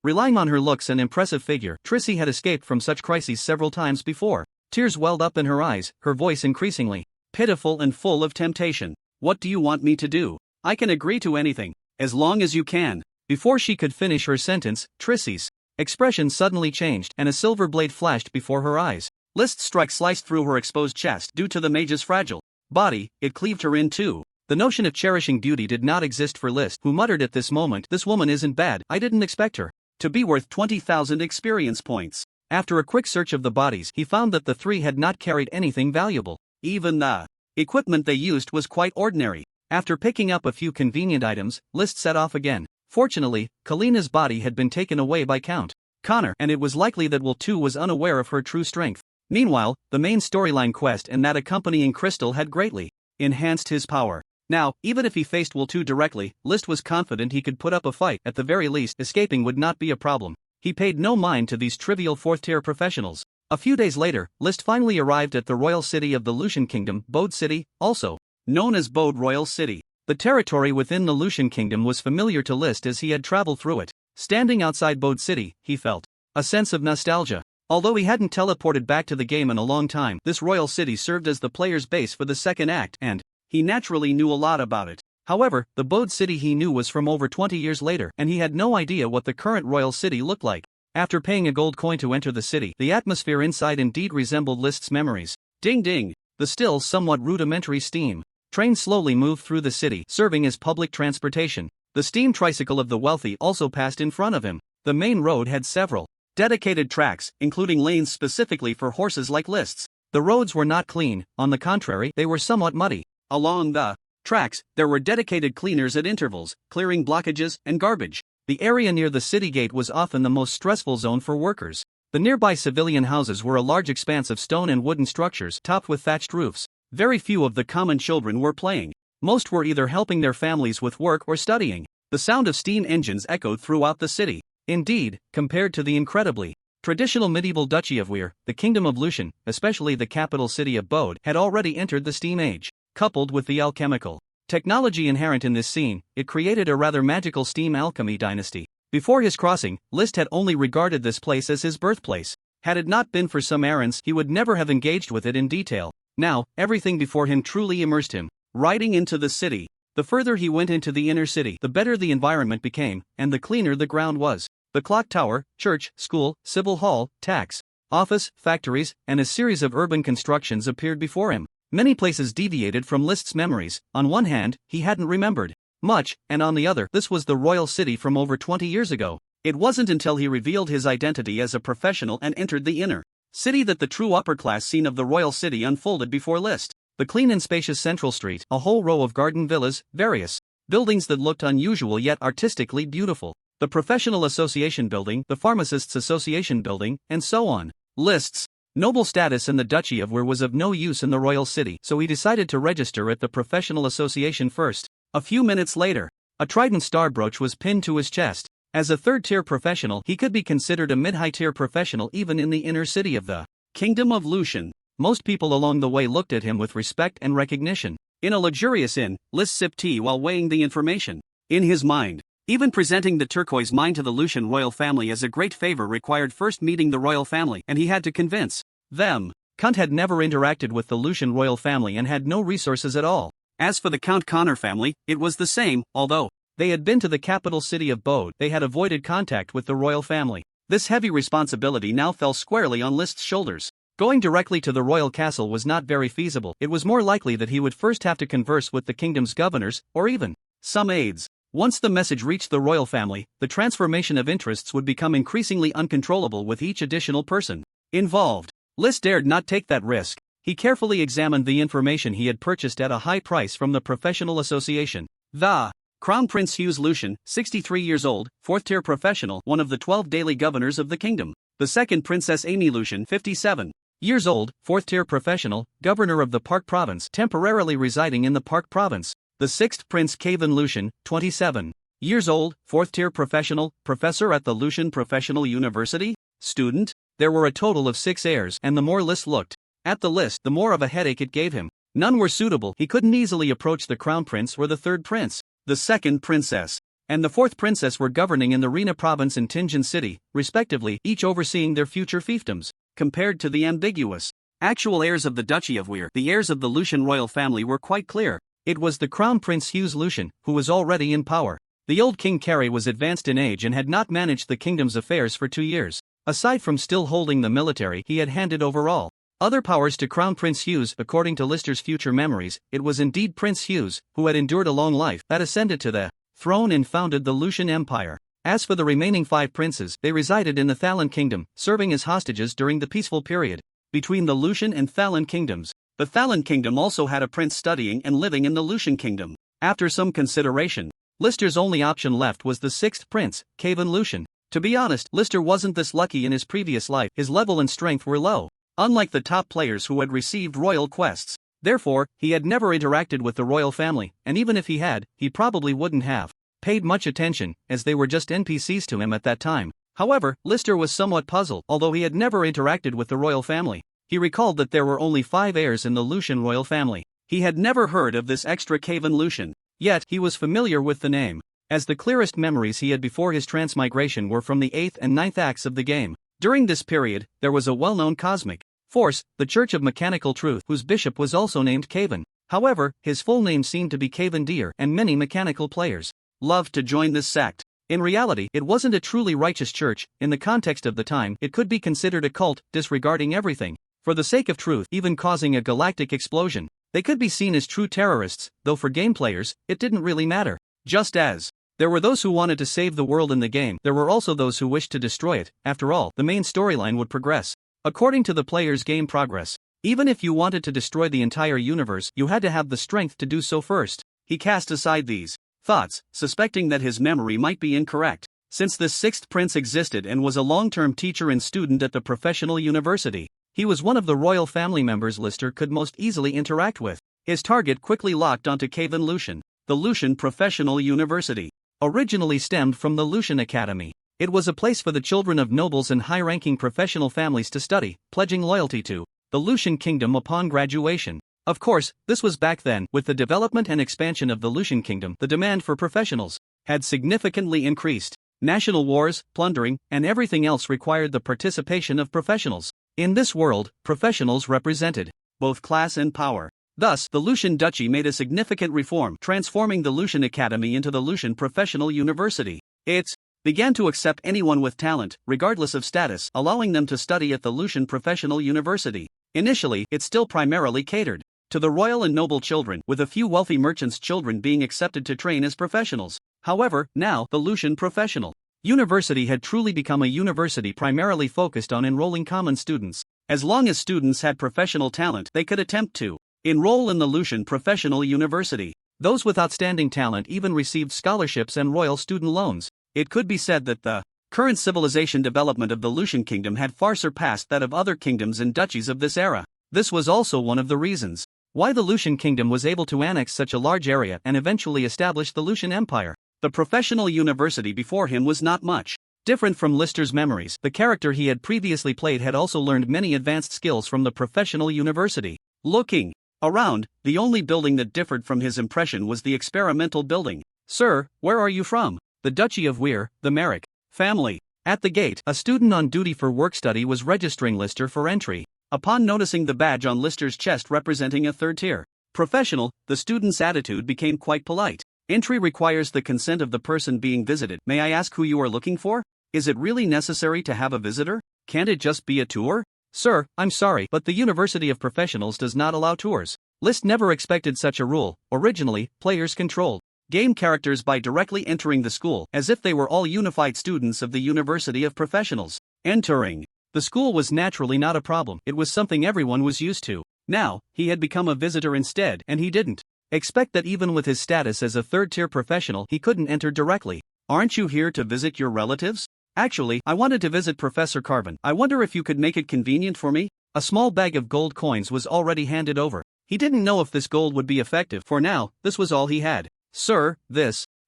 Relying on her looks and impressive figure, Trissy had escaped from such crises several times before. Tears welled up in her eyes, her voice increasingly pitiful and full of temptation. "What do you want me to do? I can agree to anything, as long as you can." Before she could finish her sentence, Trissy's expression suddenly changed, and a silver blade flashed before her eyes. List's strike sliced through her exposed chest. Due to the mage's fragile body, it cleaved her in two. The notion of cherishing beauty did not exist for List, who muttered at this moment, "This woman isn't bad. I didn't expect her to be worth 20,000 experience points." After a quick search of the bodies, he found that the three had not carried anything valuable. Even the equipment they used was quite ordinary. After picking up a few convenient items, List set off again. Fortunately, Kalina's body had been taken away by Count Connor, and it was likely that Will 2 was unaware of her true strength. Meanwhile, the main storyline quest and that accompanying crystal had greatly enhanced his power. Now, even if he faced Will 2 directly, List was confident he could put up a fight. At the very least, escaping would not be a problem. He paid no mind to these trivial 4th-tier professionals. A few days later, List finally arrived at the royal city of the Lucian Kingdom, Bode City, also known as Bode Royal City. The territory within the Lucian Kingdom was familiar to List as he had traveled through it. Standing outside Bode City, he felt a sense of nostalgia. Although he hadn't teleported back to the game in a long time, this royal city served as the player's base for the second act, and he naturally knew a lot about it. However, the Bode City he knew was from over 20 years later, and he had no idea what the current royal city looked like. After paying a gold coin to enter the city, the atmosphere inside indeed resembled List's memories. Ding ding! The still somewhat rudimentary steam train slowly moved through the city, serving as public transportation. The steam tricycle of the wealthy also passed in front of him. The main road had several dedicated tracks, including lanes specifically for horses like List's. The roads were not clean, on the contrary, they were somewhat muddy. Along the tracks, there were dedicated cleaners at intervals, clearing blockages and garbage. The area near the city gate was often the most stressful zone for workers. The nearby civilian houses were a large expanse of stone and wooden structures topped with thatched roofs. Very few of the common children were playing. Most were either helping their families with work or studying. The sound of steam engines echoed throughout the city. Indeed, compared to the incredibly traditional medieval duchy of Weir, the kingdom of Lucian, especially the capital city of Bode, had already entered the steam age. Coupled with the alchemical technology inherent in this scene, it created a rather magical steam alchemy dynasty. Before his crossing, List had only regarded this place as his birthplace. Had it not been for some errands, he would never have engaged with it in detail. Now, everything before him truly immersed him. Riding into the city. The further he went into the inner city, the better the environment became, and the cleaner the ground was. The clock tower, church, school, civil hall, tax office, factories, and a series of urban constructions appeared before him. Many places deviated from List's memories. On one hand, he hadn't remembered much, and on the other, this was the royal city from over 20 years ago. It wasn't until he revealed his identity as a professional and entered the inner city that the true upper-class scene of the royal city unfolded before List. The clean and spacious central street, a whole row of garden villas, various buildings that looked unusual yet artistically beautiful. The Professional Association Building, the Pharmacists Association Building, and so on. List's noble status in the Duchy of Weir was of no use in the royal city, so he decided to register at the Professional Association first. A few minutes later, a trident star brooch was pinned to his chest. As a third-tier professional, he could be considered a mid-high-tier professional even in the inner city of the Kingdom of Lucian. Most people along the way looked at him with respect and recognition. In a luxurious inn, List sipped tea while weighing the information. In his mind, even presenting the turquoise mine to the Lucian royal family as a great favor required first meeting the royal family, and he had to convince them. Quint had never interacted with the Lucian royal family and had no resources at all. As for the Count Connor family, it was the same, although they had been to the capital city of Bode, they had avoided contact with the royal family. This heavy responsibility now fell squarely on List's shoulders. Going directly to the royal castle was not very feasible. It was more likely that he would first have to converse with the kingdom's governors, or even some aides. Once the message reached the royal family, the transformation of interests would become increasingly uncontrollable with each additional person involved. List dared not take that risk. He carefully examined the information he had purchased at a high price from the professional association. The Crown Prince Hughes Lucian, 63 years old, 4th-tier professional, one of the 12 daily governors of the kingdom. The second Princess Amy Lucian, 57 years old, 4th-tier professional, governor of the Park Province, temporarily residing in the Park Province. The sixth Prince Kevin Lucian, 27 years old, 4th-tier professional, professor at the Lucian Professional University, student. There were a total of 6 heirs, and the more List looked at the list, the more of a headache it gave him. None were suitable. He couldn't easily approach the Crown Prince or the third prince. The second princess and the fourth princess were governing in the Rena province and Tingen City, respectively, each overseeing their future fiefdoms. Compared to the ambiguous actual heirs of the Duchy of Weir, the heirs of the Lucian royal family were quite clear. It was the Crown Prince Hughes Lucian, who was already in power. The old King Carrie was advanced in age and had not managed the kingdom's affairs for 2 years. Aside from still holding the military, he had handed over all other powers to Crown Prince Hughes. According to Lister's future memories, it was indeed Prince Hughes, who had endured a long life, that ascended to the throne and founded the Lucian Empire. As for the remaining 5 princes, they resided in the Thalan Kingdom, serving as hostages during the peaceful period between the Lucian and Thalan kingdoms. The Thalan Kingdom also had a prince studying and living in the Lucian Kingdom. After some consideration, Lister's only option left was the 6th prince, Kevin Lucian. To be honest, Lister wasn't this lucky in his previous life. His level and strength were low, unlike the top players who had received royal quests. Therefore, he had never interacted with the royal family, and even if he had, he probably wouldn't have paid much attention, as they were just NPCs to him at that time. However, Lister was somewhat puzzled. Although he had never interacted with the royal family, he recalled that there were only 5 heirs in the Lucian royal family. He had never heard of this extra Kevin Lucian, yet he was familiar with the name, as the clearest memories he had before his transmigration were from the 8th and 9th acts of the game. During this period, there was a well-known cosmic force, the Church of Mechanical Truth, whose bishop was also named Kevin. However, his full name seemed to be Kevin Deer, and many mechanical players loved to join this sect. In reality, it wasn't a truly righteous church. In the context of the time, it could be considered a cult, disregarding everything for the sake of truth, even causing a galactic explosion. They could be seen as true terrorists, though for game players, it didn't really matter. Just as there were those who wanted to save the world in the game, there were also those who wished to destroy it. After all, the main storyline would progress according to the player's game progress. Even if you wanted to destroy the entire universe, you had to have the strength to do so first. He cast aside these thoughts, suspecting that his memory might be incorrect, since the 6th prince existed and was a long-term teacher and student at the professional university. He was one of the royal family members Lister could most easily interact with. His target quickly locked onto Kevin Lucian. The Lucian Professional University originally stemmed from the Lucian Academy. It was a place for the children of nobles and high-ranking professional families to study, pledging loyalty to the Lucian Kingdom upon graduation. Of course, this was back then. With the development and expansion of the Lucian Kingdom, the demand for professionals had significantly increased. National wars, plundering, and everything else required the participation of professionals. In this world, professionals represented both class and power. Thus, the Lucian Duchy made a significant reform, transforming the Lucian Academy into the Lucian Professional University. It began to accept anyone with talent, regardless of status, allowing them to study at the Lucian Professional University. Initially, it still primarily catered to the royal and noble children, with a few wealthy merchants' children being accepted to train as professionals. However, now, the Lucian Professional University had truly become a university primarily focused on enrolling common students. As long as students had professional talent, they could attempt to enroll in the Lucian Professional University. Those with outstanding talent even received scholarships and royal student loans. It could be said that the current civilization development of the Lucian Kingdom had far surpassed that of other kingdoms and duchies of this era. This was also one of the reasons why the Lucian Kingdom was able to annex such a large area and eventually establish the Lucian Empire. The professional university before him was not much different from Lister's memories. The character he had previously played had also learned many advanced skills from the professional university. Looking around, the only building that differed from his impression was the experimental building. "Sir, where are you from?" "The Duchy of Weir, the Merrick family." At the gate, a student on duty for work study was registering Lister for entry. Upon noticing the badge on Lister's chest representing a 3rd tier professional, the student's attitude became quite polite. "Entry requires the consent of the person being visited. May I ask who you are looking for?" Is it really necessary to have a visitor? Can't it just be a tour? Sir, I'm sorry, but the University of Professionals does not allow tours. List never expected such a rule. Originally, players controlled game characters by directly entering the school as if they were all unified students of the University of Professionals. Entering the school was naturally not a problem, it was something everyone was used to. Now, he had become a visitor instead, and he didn't expect that even with his status as a third-tier professional he couldn't enter directly. Aren't you here to visit your relatives? Actually, I wanted to visit Professor Carvin. I wonder if you could make it convenient for me? A small bag of gold coins was already handed over. He didn't know if this gold would be effective. For now, this was all he had. Sir,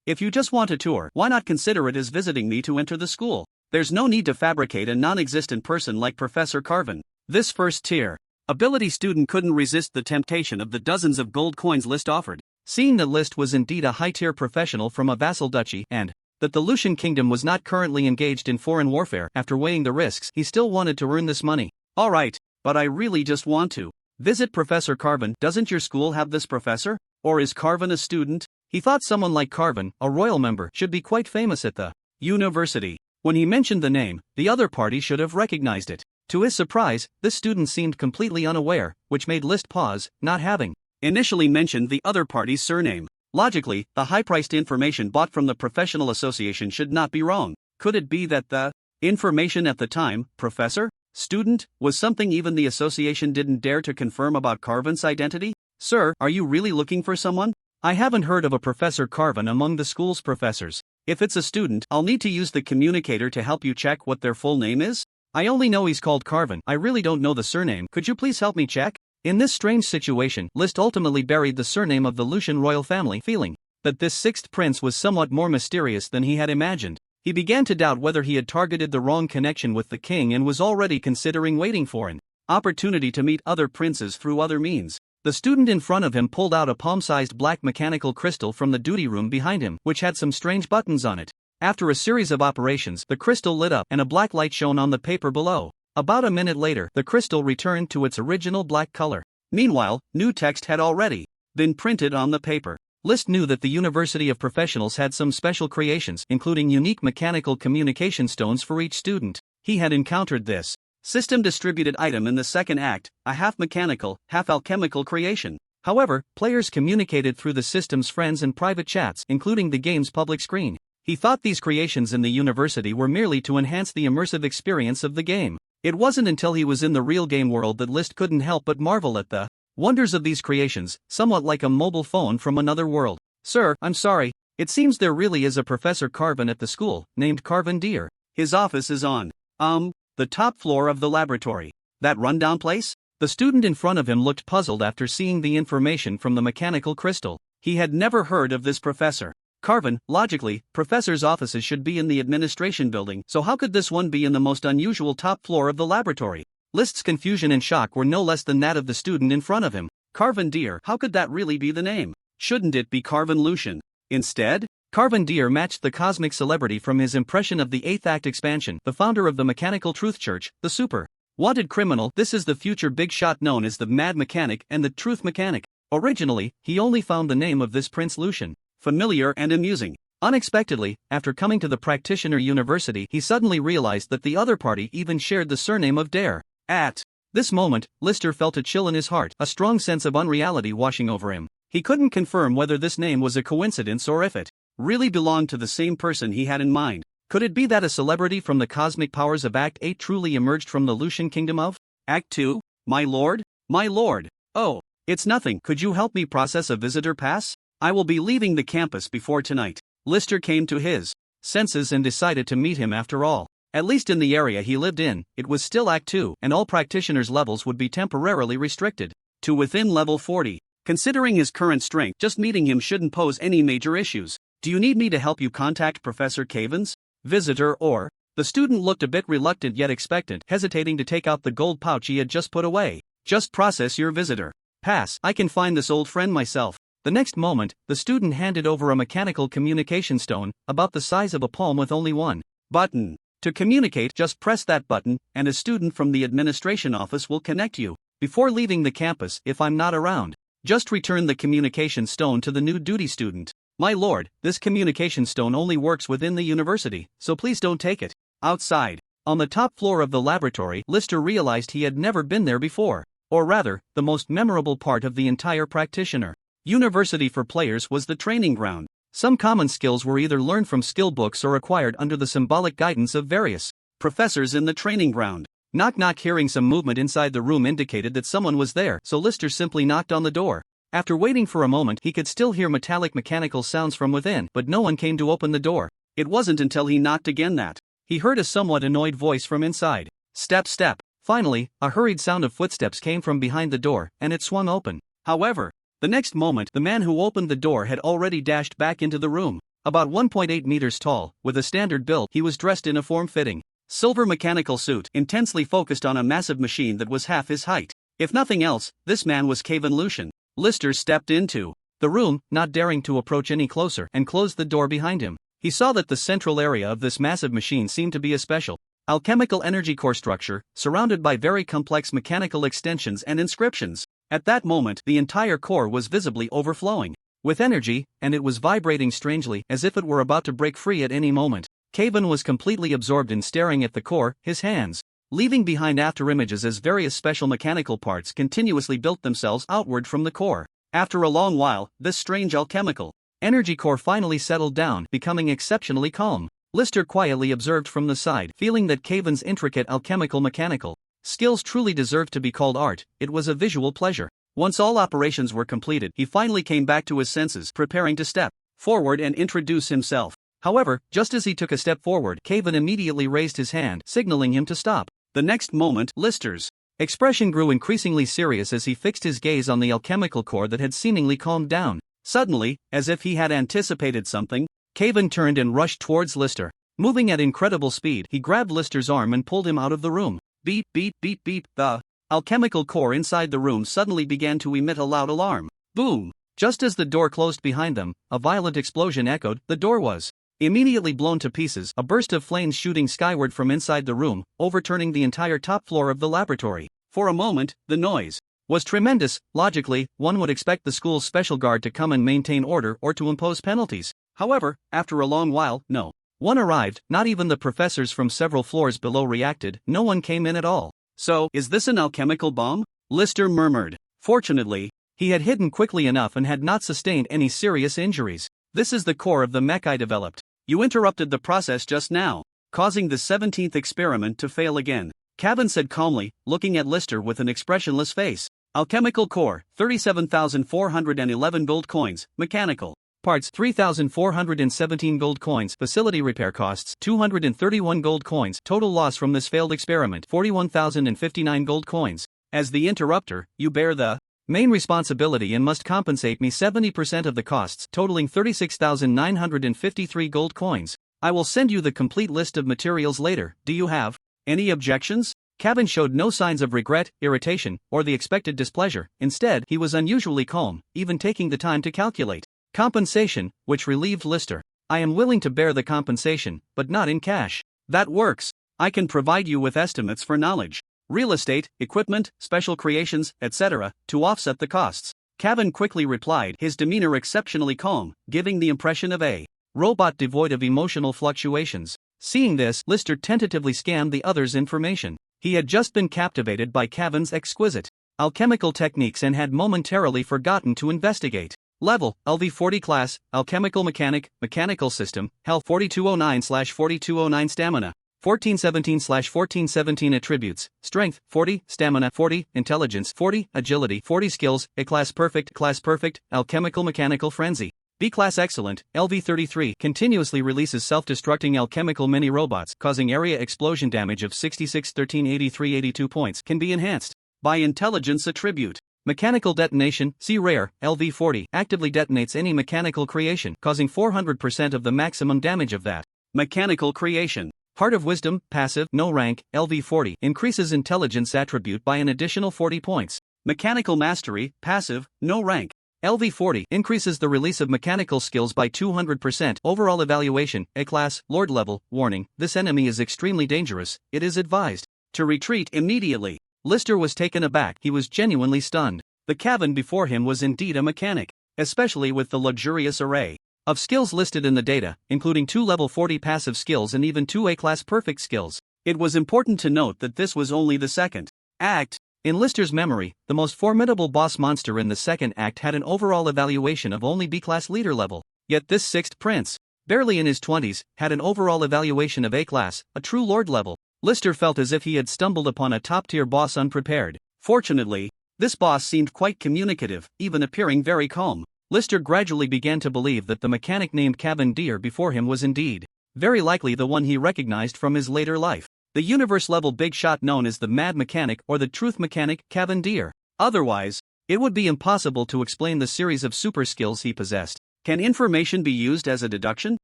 if you just want a tour, why not consider it as visiting me to enter the school? There's no need to fabricate a non-existent person like Professor Carvin. This first-tier ability student couldn't resist the temptation of the dozens of gold coins List offered. Seeing that List was indeed a high-tier professional from a vassal duchy and that the Lucian kingdom was not currently engaged in foreign warfare, after weighing the risks, he still wanted to earn this money. Alright, but I really just want to visit Professor Carvin. Doesn't your school have this professor? Or is Carvin a student? He thought someone like Carvin, a royal member, should be quite famous at the university. When he mentioned the name, the other party should have recognized it. To his surprise, this student seemed completely unaware, which made List pause, not having initially mentioned the other party's surname. Logically, the high-priced information bought from the professional association should not be wrong. Could it be that the information at the time, professor, student, was something even the association didn't dare to confirm about Carvin's identity? Sir, are you really looking for someone? I haven't heard of a Professor Carvin among the school's professors. If it's a student, I'll need to use the communicator to help you check what their full name is. I only know he's called Carvin. I really don't know the surname. Could you please help me check? In this strange situation, List ultimately buried the surname of the Lucian royal family, feeling that this sixth prince was somewhat more mysterious than he had imagined. He began to doubt whether he had targeted the wrong connection with the king and was already considering waiting for an opportunity to meet other princes through other means. The student in front of him pulled out a palm-sized black mechanical crystal from the duty room behind him, which had some strange buttons on it. After a series of operations, the crystal lit up and a black light shone on the paper below. About a minute later, the crystal returned to its original black color. Meanwhile, new text had already been printed on the paper. List knew that the University of Professionals had some special creations, including unique mechanical communication stones for each student. He had encountered this system-distributed item in the second act, a half-mechanical, half-alchemical creation. However, players communicated through the system's friends and private chats, including the game's public screen. He thought these creations in the university were merely to enhance the immersive experience of the game. It wasn't until he was in the real game world that List couldn't help but marvel at the wonders of these creations, somewhat like a mobile phone from another world. Sir, I'm sorry, it seems there really is a Professor Carvin at the school, named Carvin Deer. His office is on, the top floor of the laboratory. That rundown place? The student in front of him looked puzzled after seeing the information from the mechanical crystal. He had never heard of this Professor Carvin. Logically, professors' offices should be in the administration building, so how could this one be in the most unusual top floor of the laboratory? List's confusion and shock were no less than that of the student in front of him. Carvin Deer, how could that really be the name? Shouldn't it be Carvin Lucian? Instead, Carvin Deer matched the cosmic celebrity from his impression of the 8th Act expansion, the founder of the Mechanical Truth Church, the super wanted criminal. This is the future big shot known as the Mad Mechanic and the Truth Mechanic. Originally, he only found the name of this Prince Lucian familiar and amusing. Unexpectedly, after coming to the Practitioner University, he suddenly realized that the other party even shared the surname of Dare. At this moment, Lister felt a chill in his heart, a strong sense of unreality washing over him. He couldn't confirm whether this name was a coincidence or if it really belonged to the same person he had in mind. Could it be that a celebrity from the cosmic powers of Act 8 truly emerged from the Lucian kingdom of Act 2? My lord? My lord. Oh, it's nothing. Could you help me process a visitor pass? I will be leaving the campus before tonight. Lister came to his senses and decided to meet him after all. At least in the area he lived in, it was still Act 2, and all practitioners' levels would be temporarily restricted to within level 40. Considering his current strength, just meeting him shouldn't pose any major issues. Do you need me to help you contact Professor Caven's visitor or? The student looked a bit reluctant yet expectant, hesitating to take out the gold pouch he had just put away. Just process your visitor pass. I can find this old friend myself. The next moment, the student handed over a mechanical communication stone, about the size of a palm with only one button. To communicate, just press that button, and a student from the administration office will connect you. Before leaving the campus, if I'm not around, just return the communication stone to the new duty student. My lord, this communication stone only works within the university, so please don't take it. Outside, on the top floor of the laboratory, Lister realized he had never been there before. Or rather, the most memorable part of the entire practitioner university for players was the training ground. Some common skills were either learned from skill books or acquired under the symbolic guidance of various professors in the training ground. Knock knock. Hearing some movement inside the room indicated that someone was there, so Lister simply knocked on the door. After waiting for a moment, he could still hear metallic mechanical sounds from within, but no one came to open the door. It wasn't until he knocked again that he heard a somewhat annoyed voice from inside. Step, step. Finally, a hurried sound of footsteps came from behind the door, and it swung open. However, the next moment, the man who opened the door had already dashed back into the room. About 1.8 meters tall, with a standard build, he was dressed in a form-fitting silver mechanical suit, intensely focused on a massive machine that was half his height. If nothing else, this man was Kevin Lucian. Lister stepped into the room, not daring to approach any closer, and closed the door behind him. He saw that the central area of this massive machine seemed to be a special alchemical energy core structure, surrounded by very complex mechanical extensions and inscriptions. At that moment, the entire core was visibly overflowing with energy, and it was vibrating strangely, as if it were about to break free at any moment. Kevin was completely absorbed in staring at the core, his hands leaving behind afterimages as various special mechanical parts continuously built themselves outward from the core. After a long while, this strange alchemical energy core finally settled down, becoming exceptionally calm. Lister quietly observed from the side, feeling that Kevin's intricate alchemical mechanical skills truly deserved to be called art. It was a visual pleasure. Once all operations were completed, he finally came back to his senses, preparing to step forward and introduce himself. However, just as he took a step forward, Kevin immediately raised his hand, signaling him to stop. The next moment, Lister's expression grew increasingly serious as he fixed his gaze on the alchemical core that had seemingly calmed down. Suddenly, as if he had anticipated something, Kevin turned and rushed towards Lister. Moving at incredible speed, he grabbed Lister's arm and pulled him out of the room. Beep, beep, beep, beep. The alchemical core inside the room suddenly began to emit a loud alarm. Boom! Just as the door closed behind them, a violent explosion echoed. The door was immediately blown to pieces, a burst of flames shooting skyward from inside the room, overturning the entire top floor of the laboratory. For a moment, the noise was tremendous. Logically, one would expect the school's special guard to come and maintain order or to impose penalties. However, after a long while, no one arrived. Not even the professors from several floors below reacted. No one came in at all. So, is this an alchemical bomb? Lister murmured. Fortunately, he had hidden quickly enough and had not sustained any serious injuries. This is the core of the mech I developed. You interrupted the process just now, causing the 17th experiment to fail again, Kevin said calmly, looking at Lister with an expressionless face. Alchemical core, 37,411 gold coins. Mechanical parts, 3,417 gold coins. Facility repair costs, 231 gold coins. Total loss from this failed experiment, 41,059 gold coins. As the interrupter, you bear the main responsibility and must compensate me 70% of the costs, totaling 36,953 gold coins. I will send you the complete list of materials later. Do you have any objections? Kevin showed no signs of regret, irritation, or the expected displeasure. Instead, he was unusually calm, even taking the time to calculate compensation, which relieved Lister. I am willing to bear the compensation, but not in cash. That works. I can provide you with estimates for knowledge, real estate, equipment, special creations, etc., to offset the costs. Kevin quickly replied, his demeanor exceptionally calm, giving the impression of a robot devoid of emotional fluctuations. Seeing this, Lister tentatively scanned the other's information. He had just been captivated by Kevin's exquisite alchemical techniques and had momentarily forgotten to investigate. Level, LV40 class, Alchemical Mechanic, Mechanical System, Health 4209/4209 Stamina, 1417/1417 Attributes, Strength, 40, Stamina, 40, Intelligence, 40, Agility, 40 Skills, A-Class Perfect, Alchemical Mechanical Frenzy. B-Class Excellent, LV33 continuously releases self-destructing alchemical mini-robots, causing area explosion damage of 66 13 83 82 points, can be enhanced by Intelligence Attribute. Mechanical Detonation, C Rare, LV40, actively detonates any mechanical creation, causing 400% of the maximum damage of that mechanical creation. Heart of Wisdom, Passive, No Rank, LV40, increases Intelligence Attribute by an additional 40 points. Mechanical Mastery, Passive, No Rank, LV40, increases the release of mechanical skills by 200%. Overall Evaluation, A-Class, Lord Level, Warning, this enemy is extremely dangerous, it is advised to retreat immediately. Lister was taken aback, he was genuinely stunned. The Kevin before him was indeed a mechanic, especially with the luxurious array of skills listed in the data, including 2 level 40 passive skills and even 2 A-class perfect skills. It was important to note that this was only the second act. In Lister's memory, the most formidable boss monster in the second act had an overall evaluation of only B-class leader level. Yet this sixth prince, barely in his 20s, had an overall evaluation of A-class, a true lord level. Lister felt as if he had stumbled upon a top-tier boss unprepared. Fortunately, this boss seemed quite communicative, even appearing very calm. Lister gradually began to believe that the mechanic named Cavan Deer before him was indeed very likely the one he recognized from his later life. The universe-level big shot known as the Mad Mechanic or the Truth Mechanic, Cavan Deer. Otherwise, it would be impossible to explain the series of super skills he possessed. Can information be used as a deduction?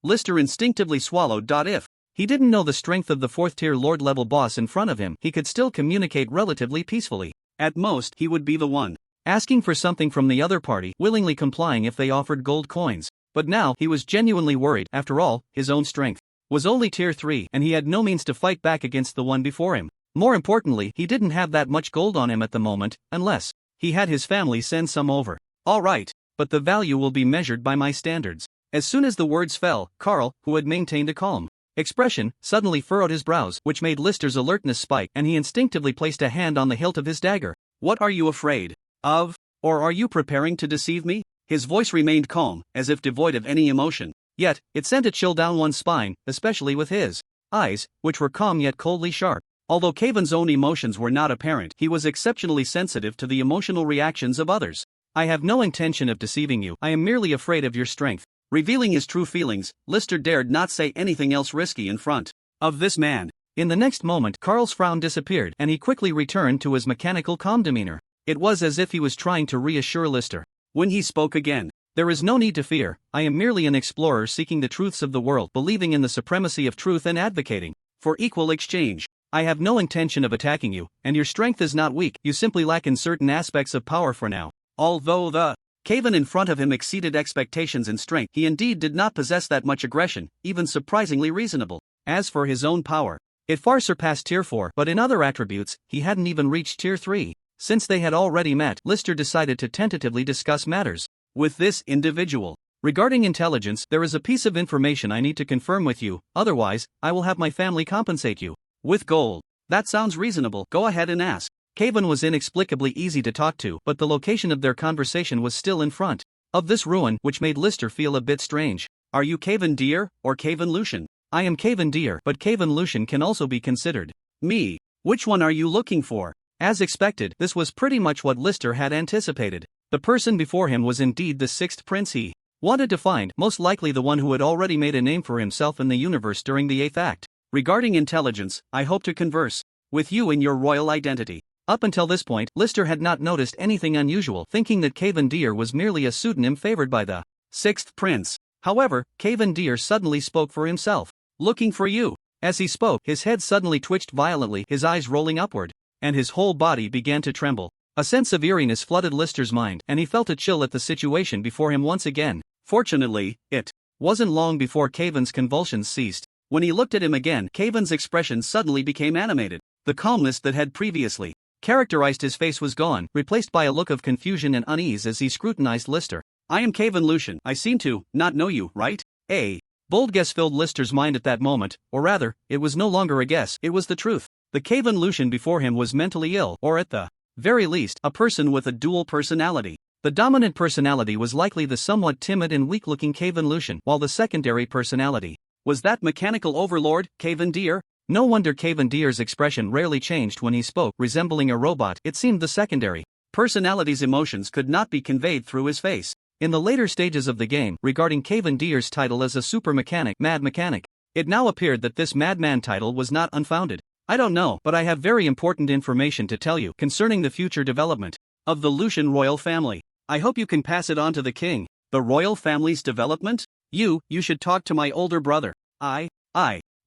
Lister instinctively swallowed. If he didn't know the strength of the 4th-tier lord-level boss in front of him, he could still communicate relatively peacefully. At most, he would be the one asking for something from the other party, willingly complying if they offered gold coins. But now, he was genuinely worried. After all, his own strength was only tier 3, and he had no means to fight back against the one before him. More importantly, he didn't have that much gold on him at the moment, unless he had his family send some over. Alright, but the value will be measured by my standards. As soon as the words fell, Carl, who had maintained a calm expression, suddenly furrowed his brows, which made Lister's alertness spike, and he instinctively placed a hand on the hilt of his dagger. What are you afraid of? Or are you preparing to deceive me? His voice remained calm, as if devoid of any emotion. Yet, it sent a chill down one's spine, especially with his eyes, which were calm yet coldly sharp. Although Cavan's own emotions were not apparent, he was exceptionally sensitive to the emotional reactions of others. I have no intention of deceiving you, I am merely afraid of your strength. Revealing his true feelings, Lister dared not say anything else risky in front of this man. In the next moment, Carl's frown disappeared, and he quickly returned to his mechanical calm demeanor. It was as if he was trying to reassure Lister. When he spoke again, there is no need to fear, I am merely an explorer seeking the truths of the world, believing in the supremacy of truth and advocating for equal exchange. I have no intention of attacking you, and your strength is not weak, you simply lack in certain aspects of power for now. Although the Cavan in front of him exceeded expectations in strength, he indeed did not possess that much aggression, even surprisingly reasonable. As for his own power, it far surpassed tier 4, but in other attributes, he hadn't even reached tier 3. Since they had already met, Lister decided to tentatively discuss matters with this individual. Regarding intelligence, there is a piece of information I need to confirm with you, otherwise, I will have my family compensate you with gold. That sounds reasonable, go ahead and ask. Cavan was inexplicably easy to talk to, but the location of their conversation was still in front of this ruin, which made Lister feel a bit strange. Are you Cavan Deer, or Cavan Lucian? I am Cavan Deer, but Cavan Lucian can also be considered. Me. Which one are you looking for? As expected, this was pretty much what Lister had anticipated. The person before him was indeed the sixth prince he wanted to find, most likely the one who had already made a name for himself in the universe during the 8th act. Regarding intelligence, I hope to converse with you in your royal identity. Up until this point, Lister had not noticed anything unusual, thinking that Cavan Deer was merely a pseudonym favored by the sixth prince. However, Cavan Deer suddenly spoke for himself. Looking for you. As he spoke, his head suddenly twitched violently, his eyes rolling upward, and his whole body began to tremble. A sense of eeriness flooded Lister's mind, and he felt a chill at the situation before him once again. Fortunately, it wasn't long before Cavan's convulsions ceased. When he looked at him again, Cavan's expression suddenly became animated. The calmness that had previously characterized his face was gone, replaced by a look of confusion and unease as he scrutinized Lister. I am Cavan Lucian. I seem to not know you, right? A bold guess filled Lister's mind at that moment, or rather, it was no longer a guess, it was the truth. The Cavan Lucian before him was mentally ill, or at the very least, a person with a dual personality. The dominant personality was likely the somewhat timid and weak-looking Cavan Lucian, while the secondary personality was that mechanical overlord, Cavan Deer. No wonder Cavan Deer's expression rarely changed when he spoke, resembling a robot. It seemed the secondary personality's emotions could not be conveyed through his face. In the later stages of the game, regarding Cavan Deer's title as a super mechanic, Mad Mechanic, it now appeared that this madman title was not unfounded. I don't know, but I have very important information to tell you concerning the future development of the Lucian royal family. I hope you can pass it on to the king. The royal family's development? You should talk to my older brother. I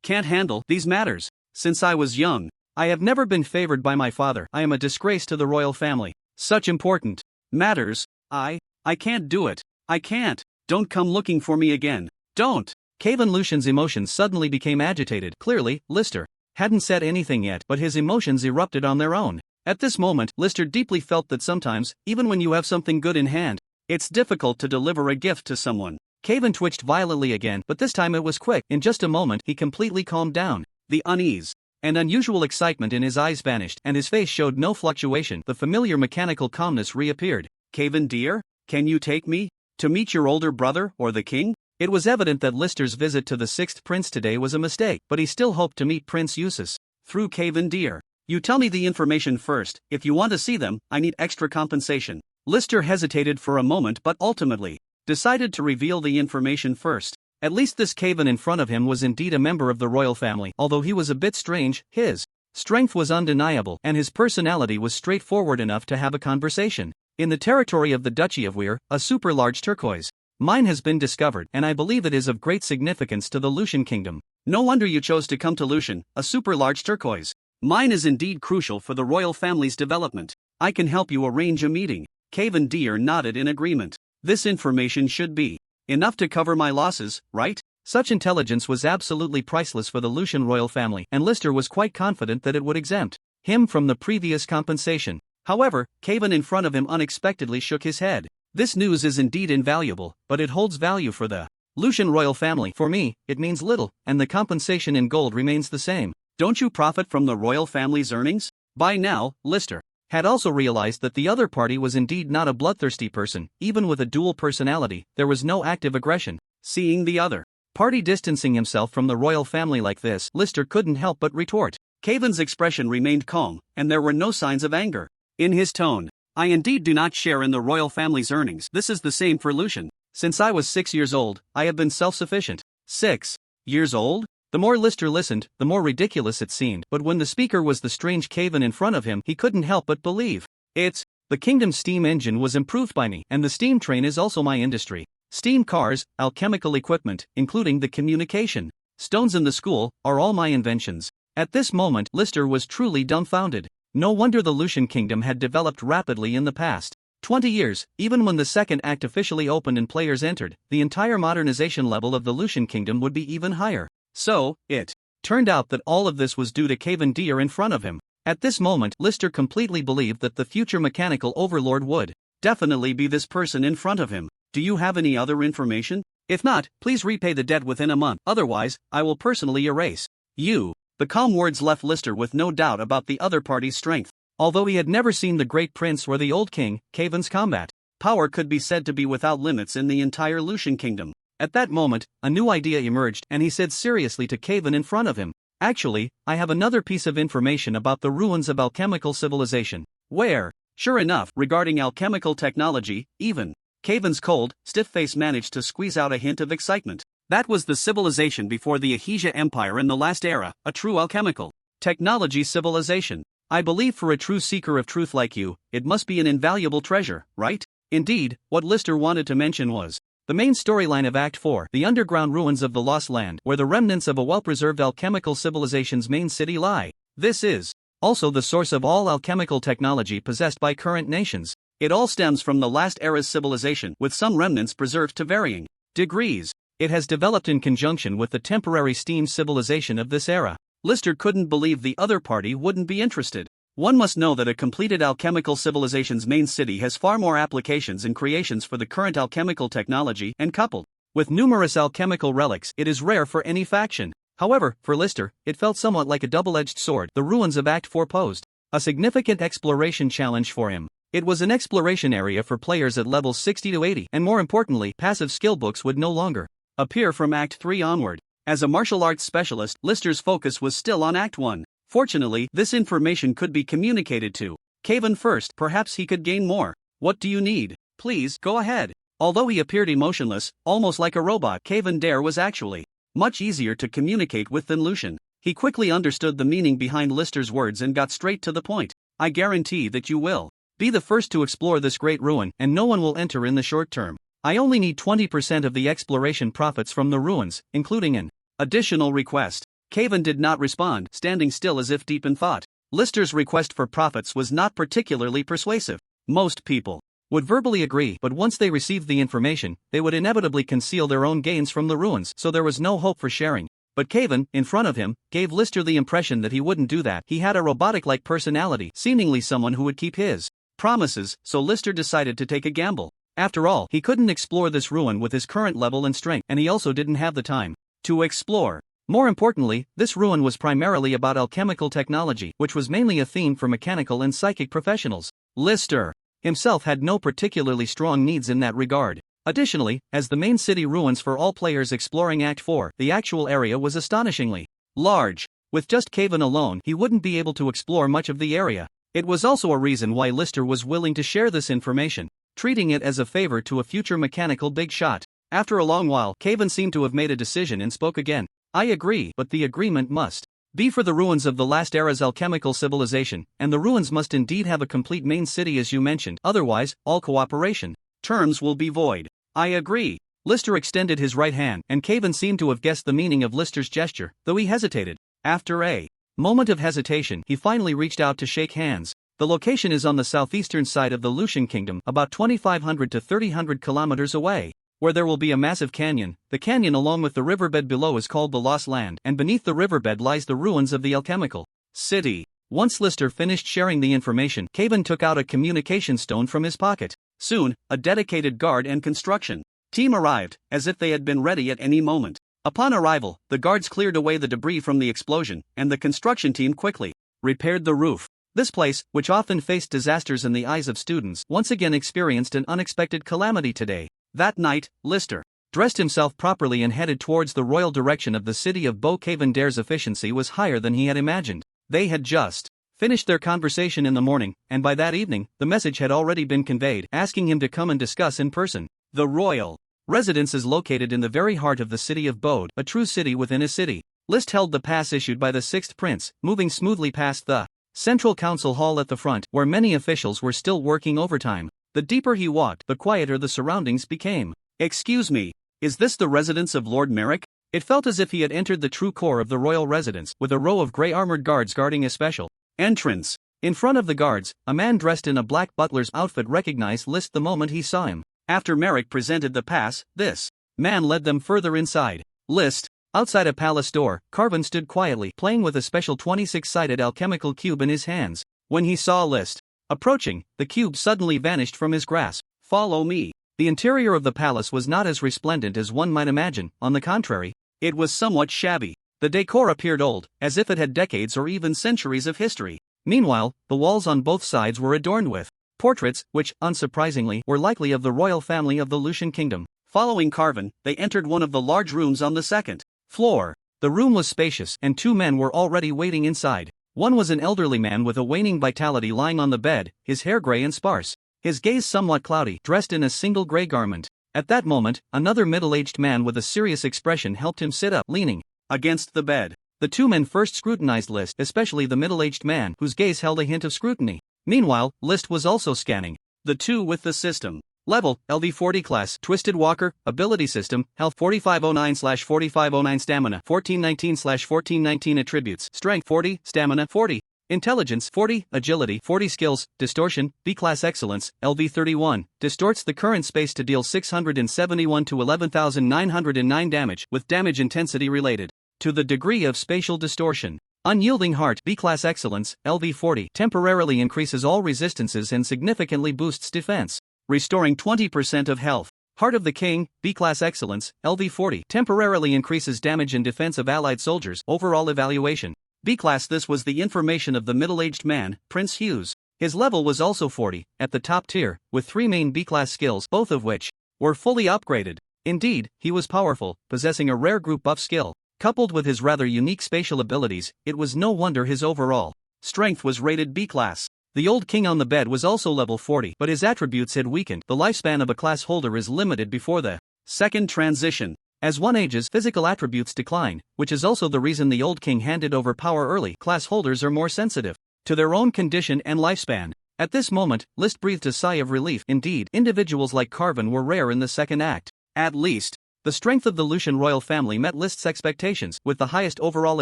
can't handle these matters. Since I was young, I have never been favored by my father. I am a disgrace to the royal family. Such important matters, I can't do it. I can't. Don't come looking for me again. Don't. Cavan Lucian's emotions suddenly became agitated. Clearly, Lister hadn't said anything yet, but his emotions erupted on their own. At this moment, Lister deeply felt that sometimes, even when you have something good in hand, it's difficult to deliver a gift to someone. Caven twitched violently again, but this time it was quick. In just a moment, he completely calmed down. The unease and unusual excitement in his eyes vanished, and his face showed no fluctuation. The familiar mechanical calmness reappeared. Caven dear, can you take me to meet your older brother, or the king? It was evident that Lister's visit to the sixth prince today was a mistake, but he still hoped to meet Prince Eustace. Through Caven dear. You tell me the information first. If you want to see them, I need extra compensation. Lister hesitated for a moment but ultimately decided to reveal the information first. At least this Caven in front of him was indeed a member of the royal family. Although he was a bit strange, his strength was undeniable, and his personality was straightforward enough to have a conversation. In the territory of the Duchy of Weir, a super-large turquoise mine has been discovered, and I believe it is of great significance to the Lucian kingdom. No wonder you chose to come to Lucian. A super-large turquoise mine is indeed crucial for the royal family's development. I can help you arrange a meeting. Caven dear nodded in agreement. This information should be enough to cover my losses, right? Such intelligence was absolutely priceless for the Lucian royal family, and Lister was quite confident that it would exempt him from the previous compensation. However, Caven in front of him unexpectedly shook his head. This news is indeed invaluable, but it holds value for the Lucian royal family. For me, it means little, and the compensation in gold remains the same. Don't you profit from the royal family's earnings? By now, Lister had also realized that the other party was indeed not a bloodthirsty person. Even with a dual personality, there was no active aggression. Seeing the other party distancing himself from the royal family like this, Lister couldn't help but retort. Caven's expression remained calm, and there were no signs of anger in his tone. I indeed do not share in the royal family's earnings. This is the same for Lucian. Since I was 6 years old, I have been self-sufficient. 6 years old? The more Lister listened, the more ridiculous it seemed, but when the speaker was the strange Caven in front of him, he couldn't help but believe. The kingdom's steam engine was improved by me, and the steam train is also my industry. Steam cars, alchemical equipment, including the communication stones in the school, are all my inventions. At this moment, Lister was truly dumbfounded. No wonder the Lucian kingdom had developed rapidly in the past 20 years. Even when the second act officially opened and players entered, the entire modernization level of the Lucian kingdom would be even higher. So, it turned out that all of this was due to Caven dear in front of him. At this moment, Lister completely believed that the future mechanical overlord would definitely be this person in front of him. Do you have any other information? If not, please repay the debt within a month. Otherwise, I will personally erase you. The calm words left Lister with no doubt about the other party's strength. Although he had never seen the great prince or the old king, Caven's combat power could be said to be without limits in the entire Lucian kingdom. At that moment, a new idea emerged, and he said seriously to Caven in front of him, "Actually, I have another piece of information about the ruins of alchemical civilization." Where? Sure enough, regarding alchemical technology, even Caven's cold, stiff face managed to squeeze out a hint of excitement. That was the civilization before the Ahesia Empire in the last era, a true alchemical technology civilization. I believe for a true seeker of truth like you, it must be an invaluable treasure, right? Indeed, what Lister wanted to mention was the main storyline of Act 4, the underground ruins of the Lost Land, where the remnants of a well-preserved alchemical civilization's main city lie. This is also the source of all alchemical technology possessed by current nations. It all stems from the last era's civilization, with some remnants preserved to varying degrees. It has developed in conjunction with the temporary steam civilization of this era. Lister couldn't believe the other party wouldn't be interested. One must know that a completed alchemical civilization's main city has far more applications and creations for the current alchemical technology, and coupled with numerous alchemical relics, it is rare for any faction. However, for Lister, it felt somewhat like a double-edged sword. The ruins of Act 4 posed a significant exploration challenge for him. It was an exploration area for players at levels 60 to 80, and more importantly, passive skill books would no longer appear from Act 3 onward. As a martial arts specialist, Lister's focus was still on Act 1. Fortunately, this information could be communicated to Caven first. Perhaps he could gain more. What do you need? Please, go ahead. Although he appeared emotionless, almost like a robot, Caven Dare was actually much easier to communicate with than Lucian. He quickly understood the meaning behind Lister's words and got straight to the point. I guarantee that you will be the first to explore this great ruin, and no one will enter in the short term. I only need 20% of the exploration profits from the ruins, including an additional request. Caven did not respond, standing still as if deep in thought. Lister's request for profits was not particularly persuasive. Most people would verbally agree, but once they received the information, they would inevitably conceal their own gains from the ruins, so there was no hope for sharing. But Caven, in front of him, gave Lister the impression that he wouldn't do that. He had a robotic-like personality, seemingly someone who would keep his promises, so Lister decided to take a gamble. After all, he couldn't explore this ruin with his current level and strength, and he also didn't have the time to explore. More importantly, this ruin was primarily about alchemical technology, which was mainly a theme for mechanical and psychic professionals. Lister himself had no particularly strong needs in that regard. Additionally, as the main city ruins for all players exploring Act 4, the actual area was astonishingly large. With just Caven alone, he wouldn't be able to explore much of the area. It was also a reason why Lister was willing to share this information, treating it as a favor to a future mechanical big shot. After a long while, Caven seemed to have made a decision and spoke again. I agree, but the agreement must be for the ruins of the last era's alchemical civilization, and the ruins must indeed have a complete main city as you mentioned, otherwise, all cooperation terms will be void. I agree. Lister extended his right hand, and Caven seemed to have guessed the meaning of Lister's gesture, though he hesitated. After a moment of hesitation, he finally reached out to shake hands. The location is on the southeastern side of the Lucian Kingdom, about 2,500 to 3,000 kilometers away, where there will be a massive canyon. The canyon along with the riverbed below is called the Lost Land, and beneath the riverbed lies the ruins of the alchemical city. Once Lister finished sharing the information, Caven took out a communication stone from his pocket. Soon, a dedicated guard and construction team arrived, as if they had been ready at any moment. Upon arrival, the guards cleared away the debris from the explosion, and the construction team quickly repaired the roof. This place, which often faced disasters in the eyes of students, once again experienced an unexpected calamity today. That night, Lister dressed himself properly and headed towards the royal direction of the city of Bo. Cavender's efficiency was higher than he had imagined. They had just finished their conversation in the morning, and by that evening, the message had already been conveyed, asking him to come and discuss in person. The royal residence is located in the very heart of the city of Bode, a true city within a city. List held the pass issued by the sixth prince, moving smoothly past the central council hall at the front, where many officials were still working overtime. The deeper he walked, the quieter the surroundings became. Excuse me, is this the residence of Lord Merrick? It felt as if he had entered the true core of the royal residence, with a row of grey armored guards guarding a special entrance. In front of the guards, a man dressed in a black butler's outfit recognized List the moment he saw him. After Merrick presented the pass, this man led them further inside. List. Outside a palace door, Carvin stood quietly, playing with a special 26-sided alchemical cube in his hands. When he saw List approaching, the cube suddenly vanished from his grasp. Follow me. The interior of the palace was not as resplendent as one might imagine. On the contrary, it was somewhat shabby. The decor appeared old, as if it had decades or even centuries of history. Meanwhile, the walls on both sides were adorned with portraits, which, unsurprisingly, were likely of the royal family of the Lucian Kingdom. Following Carvin, they entered one of the large rooms on the second floor. The room was spacious, and two men were already waiting inside. One was an elderly man with a waning vitality lying on the bed, his hair gray and sparse, his gaze somewhat cloudy, dressed in a single gray garment. At that moment, another middle-aged man with a serious expression helped him sit up, leaning against the bed. The two men first scrutinized List, especially the middle-aged man, whose gaze held a hint of scrutiny. Meanwhile, List was also scanning the two with the system. Level, LV40 class, Twisted Walker, Ability System, Health 4509/4509 Stamina 1419/1419 Attributes, Strength 40, Stamina 40, Intelligence 40, Agility 40 Skills, Distortion, B-Class Excellence, LV31, distorts the current space to deal 671 to 11,909 damage, with damage intensity related to the degree of spatial distortion. Unyielding Heart, B-Class Excellence, LV40, temporarily increases all resistances and significantly boosts defense, restoring 20% of health. Heart of the King, B-Class Excellence, LV40, temporarily increases damage and defense of allied soldiers. Overall evaluation, B-Class. This was the information of the middle-aged man, Prince Hughes. His level was also 40, at the top tier, with 3 main B-Class skills, both of which were fully upgraded. Indeed, he was powerful, possessing a rare group buff skill. Coupled with his rather unique spatial abilities, it was no wonder his overall strength was rated B-Class. The old king on the bed was also level 40, but his attributes had weakened. The lifespan of a class holder is limited before the second transition. As one ages, physical attributes decline, which is also the reason the old king handed over power early. Class holders are more sensitive to their own condition and lifespan. At this moment, List breathed a sigh of relief. Indeed, individuals like Carvin were rare in the second act. At least, the strength of the Lucian royal family met List's expectations, with the highest overall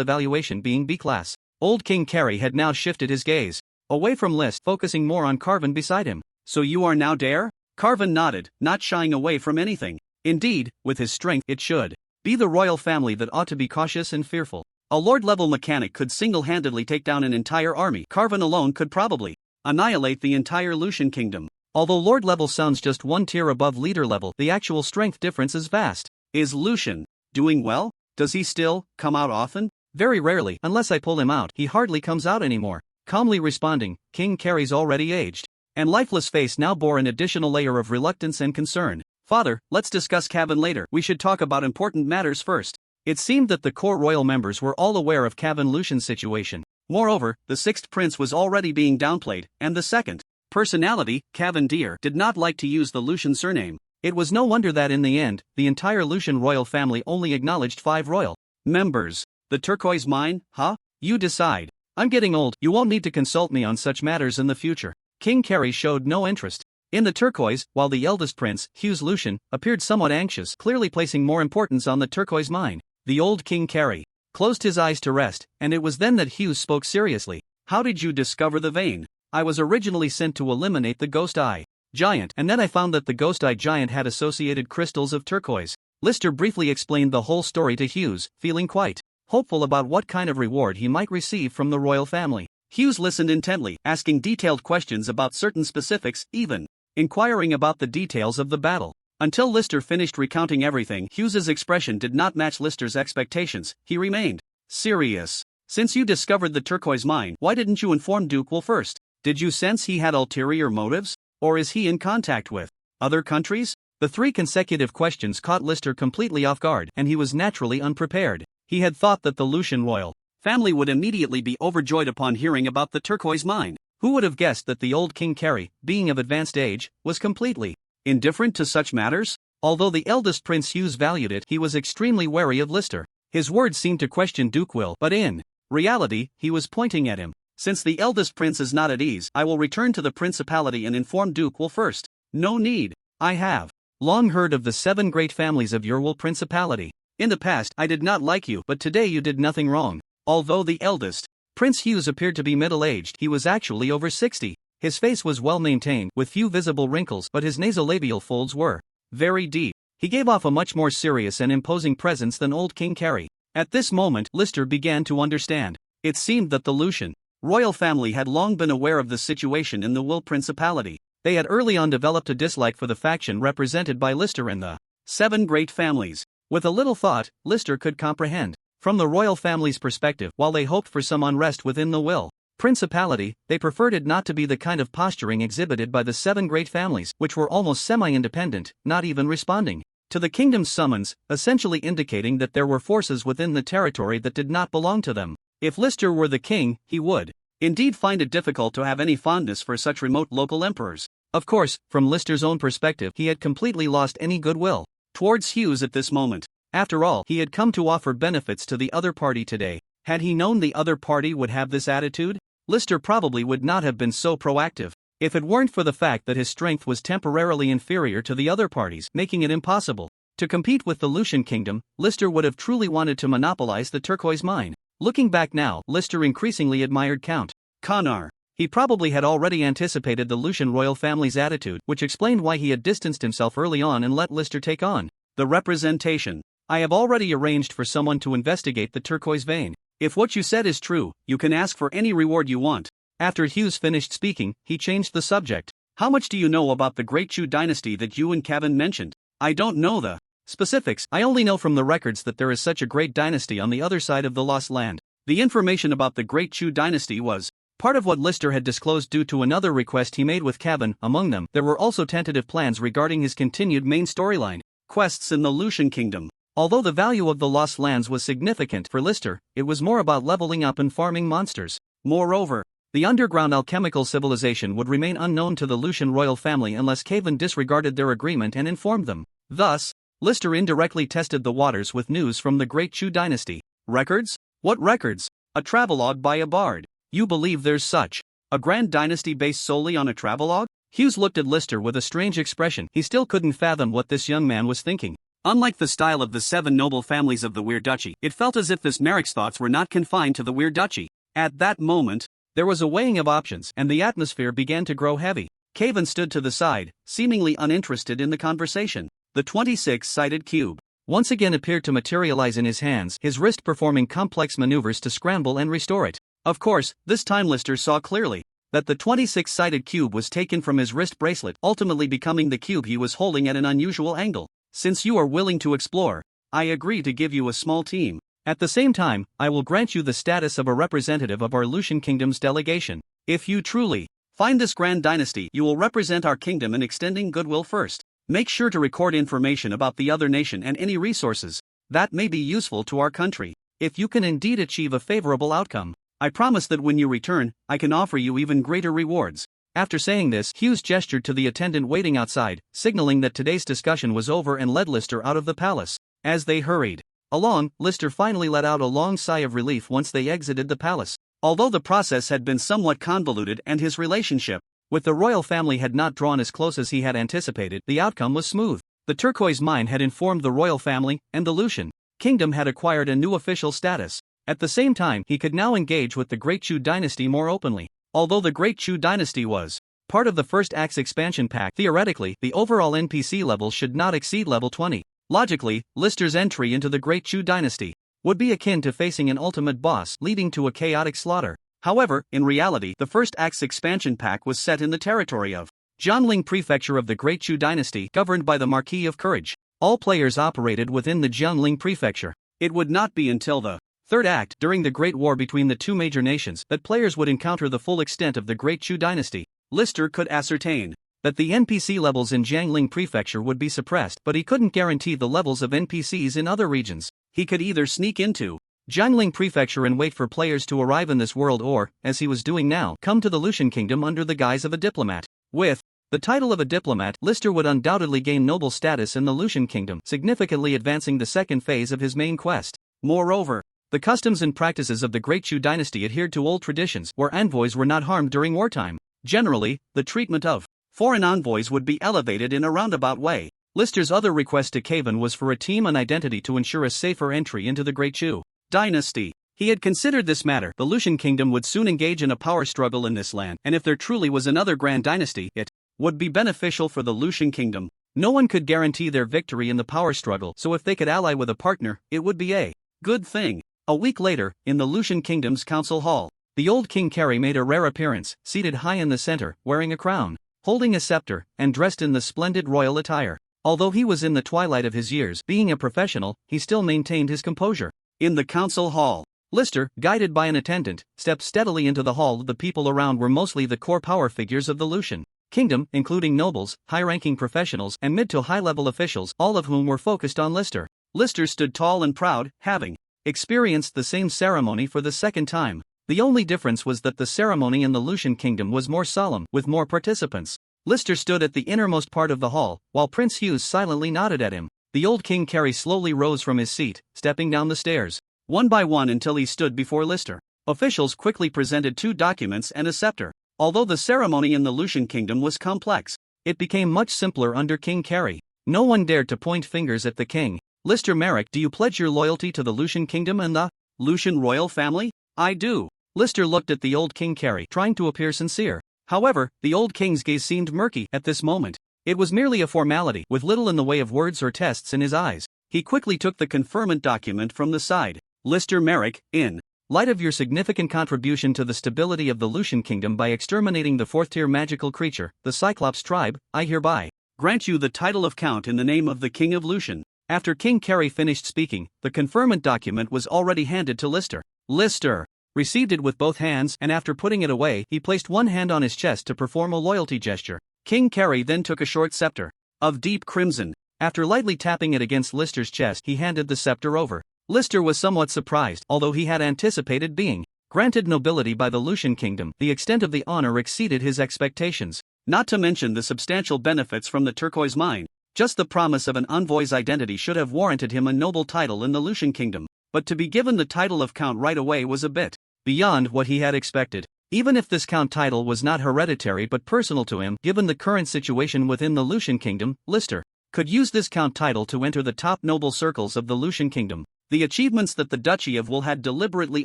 evaluation being B-Class. Old King Carrie had now shifted his gaze away from List, focusing more on Carvin beside him. So you are now Dare? Carvin nodded, not shying away from anything. Indeed, with his strength, it should be the royal family that ought to be cautious and fearful. A lord-level mechanic could single-handedly take down an entire army. Carvin alone could probably annihilate the entire Lucian kingdom. Although Lord level sounds just one tier above leader level, the actual strength difference is vast. Is Lucian doing well? Does he still come out often? Very rarely, unless I pull him out. He hardly comes out anymore. Calmly responding, King Carrie's already aged and lifeless face now bore an additional layer of reluctance and concern. Father, let's discuss Cavan later. We should talk about important matters first. It seemed that the court royal members were all aware of Cavan Lucian's situation. Moreover, the sixth prince was already being downplayed, and the second personality, Cavan Deer, did not like to use the Lucian surname. It was no wonder that in the end, the entire Lucian royal family only acknowledged 5 royal members. The turquoise mine, huh? You decide. I'm getting old, you won't need to consult me on such matters in the future. King Carrie showed no interest in the turquoise, while the eldest prince, Hughes Lucian, appeared somewhat anxious, clearly placing more importance on the turquoise mine. The old King Carrie closed his eyes to rest, and it was then that Hughes spoke seriously. How did you discover the vein? I was originally sent to eliminate the Ghost Eye Giant, and then I found that the Ghost Eye Giant had associated crystals of turquoise. Lister briefly explained the whole story to Hughes, feeling quite hopeful about what kind of reward he might receive from the royal family. Hughes listened intently, asking detailed questions about certain specifics, even inquiring about the details of the battle. Until Lister finished recounting everything, Hughes's expression did not match Lister's expectations. He remained serious. Since you discovered the turquoise mine, why didn't you inform Duke Will first? Did you sense he had ulterior motives? Or is he in contact with other countries? The 3 consecutive questions caught Lister completely off guard, and he was naturally unprepared. He had thought that the Lucian royal family would immediately be overjoyed upon hearing about the turquoise mine. Who would have guessed that the old King Carrie, being of advanced age, was completely indifferent to such matters? Although the eldest Prince Hughes valued it, he was extremely wary of Lister. His words seemed to question Duke Will, but in reality, he was pointing at him. Since the eldest prince is not at ease, I will return to the principality and inform Duke Will first. No need. I have long heard of the 7 great families of your Will Principality. In the past, I did not like you, but today you did nothing wrong. Although the eldest Prince Hughes appeared to be middle-aged, he was actually over 60. His face was well maintained, with few visible wrinkles, but his nasolabial folds were very deep. He gave off a much more serious and imposing presence than old King Carrie. At this moment, Lister began to understand. It seemed that the Lucian royal family had long been aware of the situation in the Will Principality. They had early on developed a dislike for the faction represented by Lister and the 7 great families. With a little thought, Lister could comprehend. From the royal family's perspective, while they hoped for some unrest within the Will Principality, they preferred it not to be the kind of posturing exhibited by the 7 great families, which were almost semi-independent, not even responding to the kingdom's summons, essentially indicating that there were forces within the territory that did not belong to them. If Lister were the king, he would indeed find it difficult to have any fondness for such remote local emperors. Of course, from Lister's own perspective, he had completely lost any goodwill towards Hughes at this moment. After all, he had come to offer benefits to the other party today. Had he known the other party would have this attitude, Lister probably would not have been so proactive. If it weren't for the fact that his strength was temporarily inferior to the other parties, making it impossible to compete with the Lucian kingdom, Lister would have truly wanted to monopolize the turquoise mine. Looking back now, Lister increasingly admired Count Konar. He probably had already anticipated the Lucian royal family's attitude, which explained why he had distanced himself early on and let Lister take on the representation. I have already arranged for someone to investigate the turquoise vein. If what you said is true, you can ask for any reward you want. After Hughes finished speaking, he changed the subject. How much do you know about the Great Chu dynasty that you and Cavan mentioned? I don't know the specifics. I only know from the records that there is such a great dynasty on the other side of the Lost Land. The information about the Great Chu dynasty was part of what Lister had disclosed due to another request he made with Cavan. Among them, there were also tentative plans regarding his continued main storyline quests in the Lucian kingdom. Although the value of the Lost Lands was significant for Lister, it was more about leveling up and farming monsters. Moreover, the underground alchemical civilization would remain unknown to the Lucian royal family unless Cavan disregarded their agreement and informed them. Thus, Lister indirectly tested the waters with news from the Great Chu dynasty. Records? What records? A travelogue by a bard. You believe there's such a grand dynasty based solely on a travelogue? Hughes looked at Lister with a strange expression. He still couldn't fathom what this young man was thinking. Unlike the style of the 7 noble families of the Weird Duchy, it felt as if this Merrick's thoughts were not confined to the Weird Duchy. At that moment, there was a weighing of options, and the atmosphere began to grow heavy. Cavan stood to the side, seemingly uninterested in the conversation. The 26-sided cube once again appeared to materialize in his hands, his wrist performing complex maneuvers to scramble and restore it. Of course, this time Lister saw clearly. that the 26-sided cube was taken from his wrist bracelet, ultimately becoming the cube he was holding at an unusual angle. Since you are willing to explore, I agree to give you a small team. At the same time, I will grant you the status of a representative of our Lucian Kingdom's delegation. If you truly find this grand dynasty, you will represent our kingdom in extending goodwill first. Make sure to record information about the other nation and any resources that may be useful to our country. If you can indeed achieve a favorable outcome, I promise that when you return, I can offer you even greater rewards. After saying this, Hughes gestured to the attendant waiting outside, signaling that today's discussion was over, and led Lister out of the palace. As they hurried along, Lister finally let out a long sigh of relief once they exited the palace. Although the process had been somewhat convoluted and his relationship with the royal family had not drawn as close as he had anticipated, the outcome was smooth. The turquoise mine had informed the royal family, and the Lucian Kingdom had acquired a new official status. At the same time, he could now engage with the Great Chu dynasty more openly. Although the Great Chu dynasty was part of the first act's expansion pack, theoretically, the overall NPC level should not exceed level 20. Logically, Lister's entry into the Great Chu dynasty would be akin to facing an ultimate boss, leading to a chaotic slaughter. However, in reality, the first act's expansion pack was set in the territory of Jiangling Prefecture of the Great Chu dynasty, governed by the Marquis of Courage. All players operated within the Jiangling Prefecture. It would not be until the third act, during the Great War between the two major nations, that players would encounter the full extent of the Great Chu dynasty. Lister could ascertain that the NPC levels in Jiangling Prefecture would be suppressed, but he couldn't guarantee the levels of NPCs in other regions. He could either sneak into Jiangling Prefecture and wait for players to arrive in this world, or, as he was doing now, come to the Lucian Kingdom under the guise of a diplomat. With the title of a diplomat, Lister would undoubtedly gain noble status in the Lucian Kingdom, significantly advancing the second phase of his main quest. Moreover, the customs and practices of the Great Chu dynasty adhered to old traditions, where envoys were not harmed during wartime. Generally, the treatment of foreign envoys would be elevated in a roundabout way. Lister's other request to Caven was for a team and identity to ensure a safer entry into the Great Chu dynasty. He had considered this matter. The Lucian Kingdom would soon engage in a power struggle in this land, and if there truly was another grand dynasty, it would be beneficial for the Lucian Kingdom. No one could guarantee their victory in the power struggle, so if they could ally with a partner, it would be a good thing. A week later, in the Lucian Kingdom's council hall, the old King Carry made a rare appearance, seated high in the center, wearing a crown, holding a scepter, and dressed in the splendid royal attire. Although he was in the twilight of his years, being a professional, he still maintained his composure. In the council hall, Lister, guided by an attendant, stepped steadily into the hall. The people around were mostly the core power figures of the Lucian Kingdom, including nobles, high-ranking professionals, and mid to high-level officials, all of whom were focused on Lister. Lister stood tall and proud, having experienced the same ceremony for the second time. The only difference was that the ceremony in the Lucian Kingdom was more solemn, with more participants. Lister stood at the innermost part of the hall, while Prince Hughes silently nodded at him. The old King Carry slowly rose from his seat, stepping down the stairs, one by one until he stood before Lister. Officials quickly presented 2 documents and a scepter. Although the ceremony in the Lucian Kingdom was complex, it became much simpler under King Carry. No one dared to point fingers at the king. Lister Merrick, do you pledge your loyalty to the Lucian Kingdom and the Lucian royal family? I do. Lister looked at the old King Carry, trying to appear sincere. However, the old king's gaze seemed murky at this moment. It was merely a formality, with little in the way of words or tests in his eyes. He quickly took the conferment document from the side. Lister Merrick, in light of your significant contribution to the stability of the Lucian Kingdom by exterminating the 4th-tier magical creature, the Cyclops tribe, I hereby grant you the title of Count in the name of the King of Lucian. After King Carry finished speaking, the conferment document was already handed to Lister. Lister received it with both hands, and after putting it away, he placed one hand on his chest to perform a loyalty gesture. King Carry then took a short scepter of deep crimson. After lightly tapping it against Lister's chest, he handed the scepter over. Lister was somewhat surprised, although he had anticipated being granted nobility by the Lucian Kingdom. The extent of the honor exceeded his expectations. Not to mention the substantial benefits from the turquoise mine. Just the promise of an envoy's identity should have warranted him a noble title in the Lucian Kingdom. But to be given the title of Count right away was a bit beyond what he had expected. Even if this Count title was not hereditary but personal to him, given the current situation within the Lucian Kingdom, Lister could use this Count title to enter the top noble circles of the Lucian Kingdom. The achievements that the Duchy of Wool had deliberately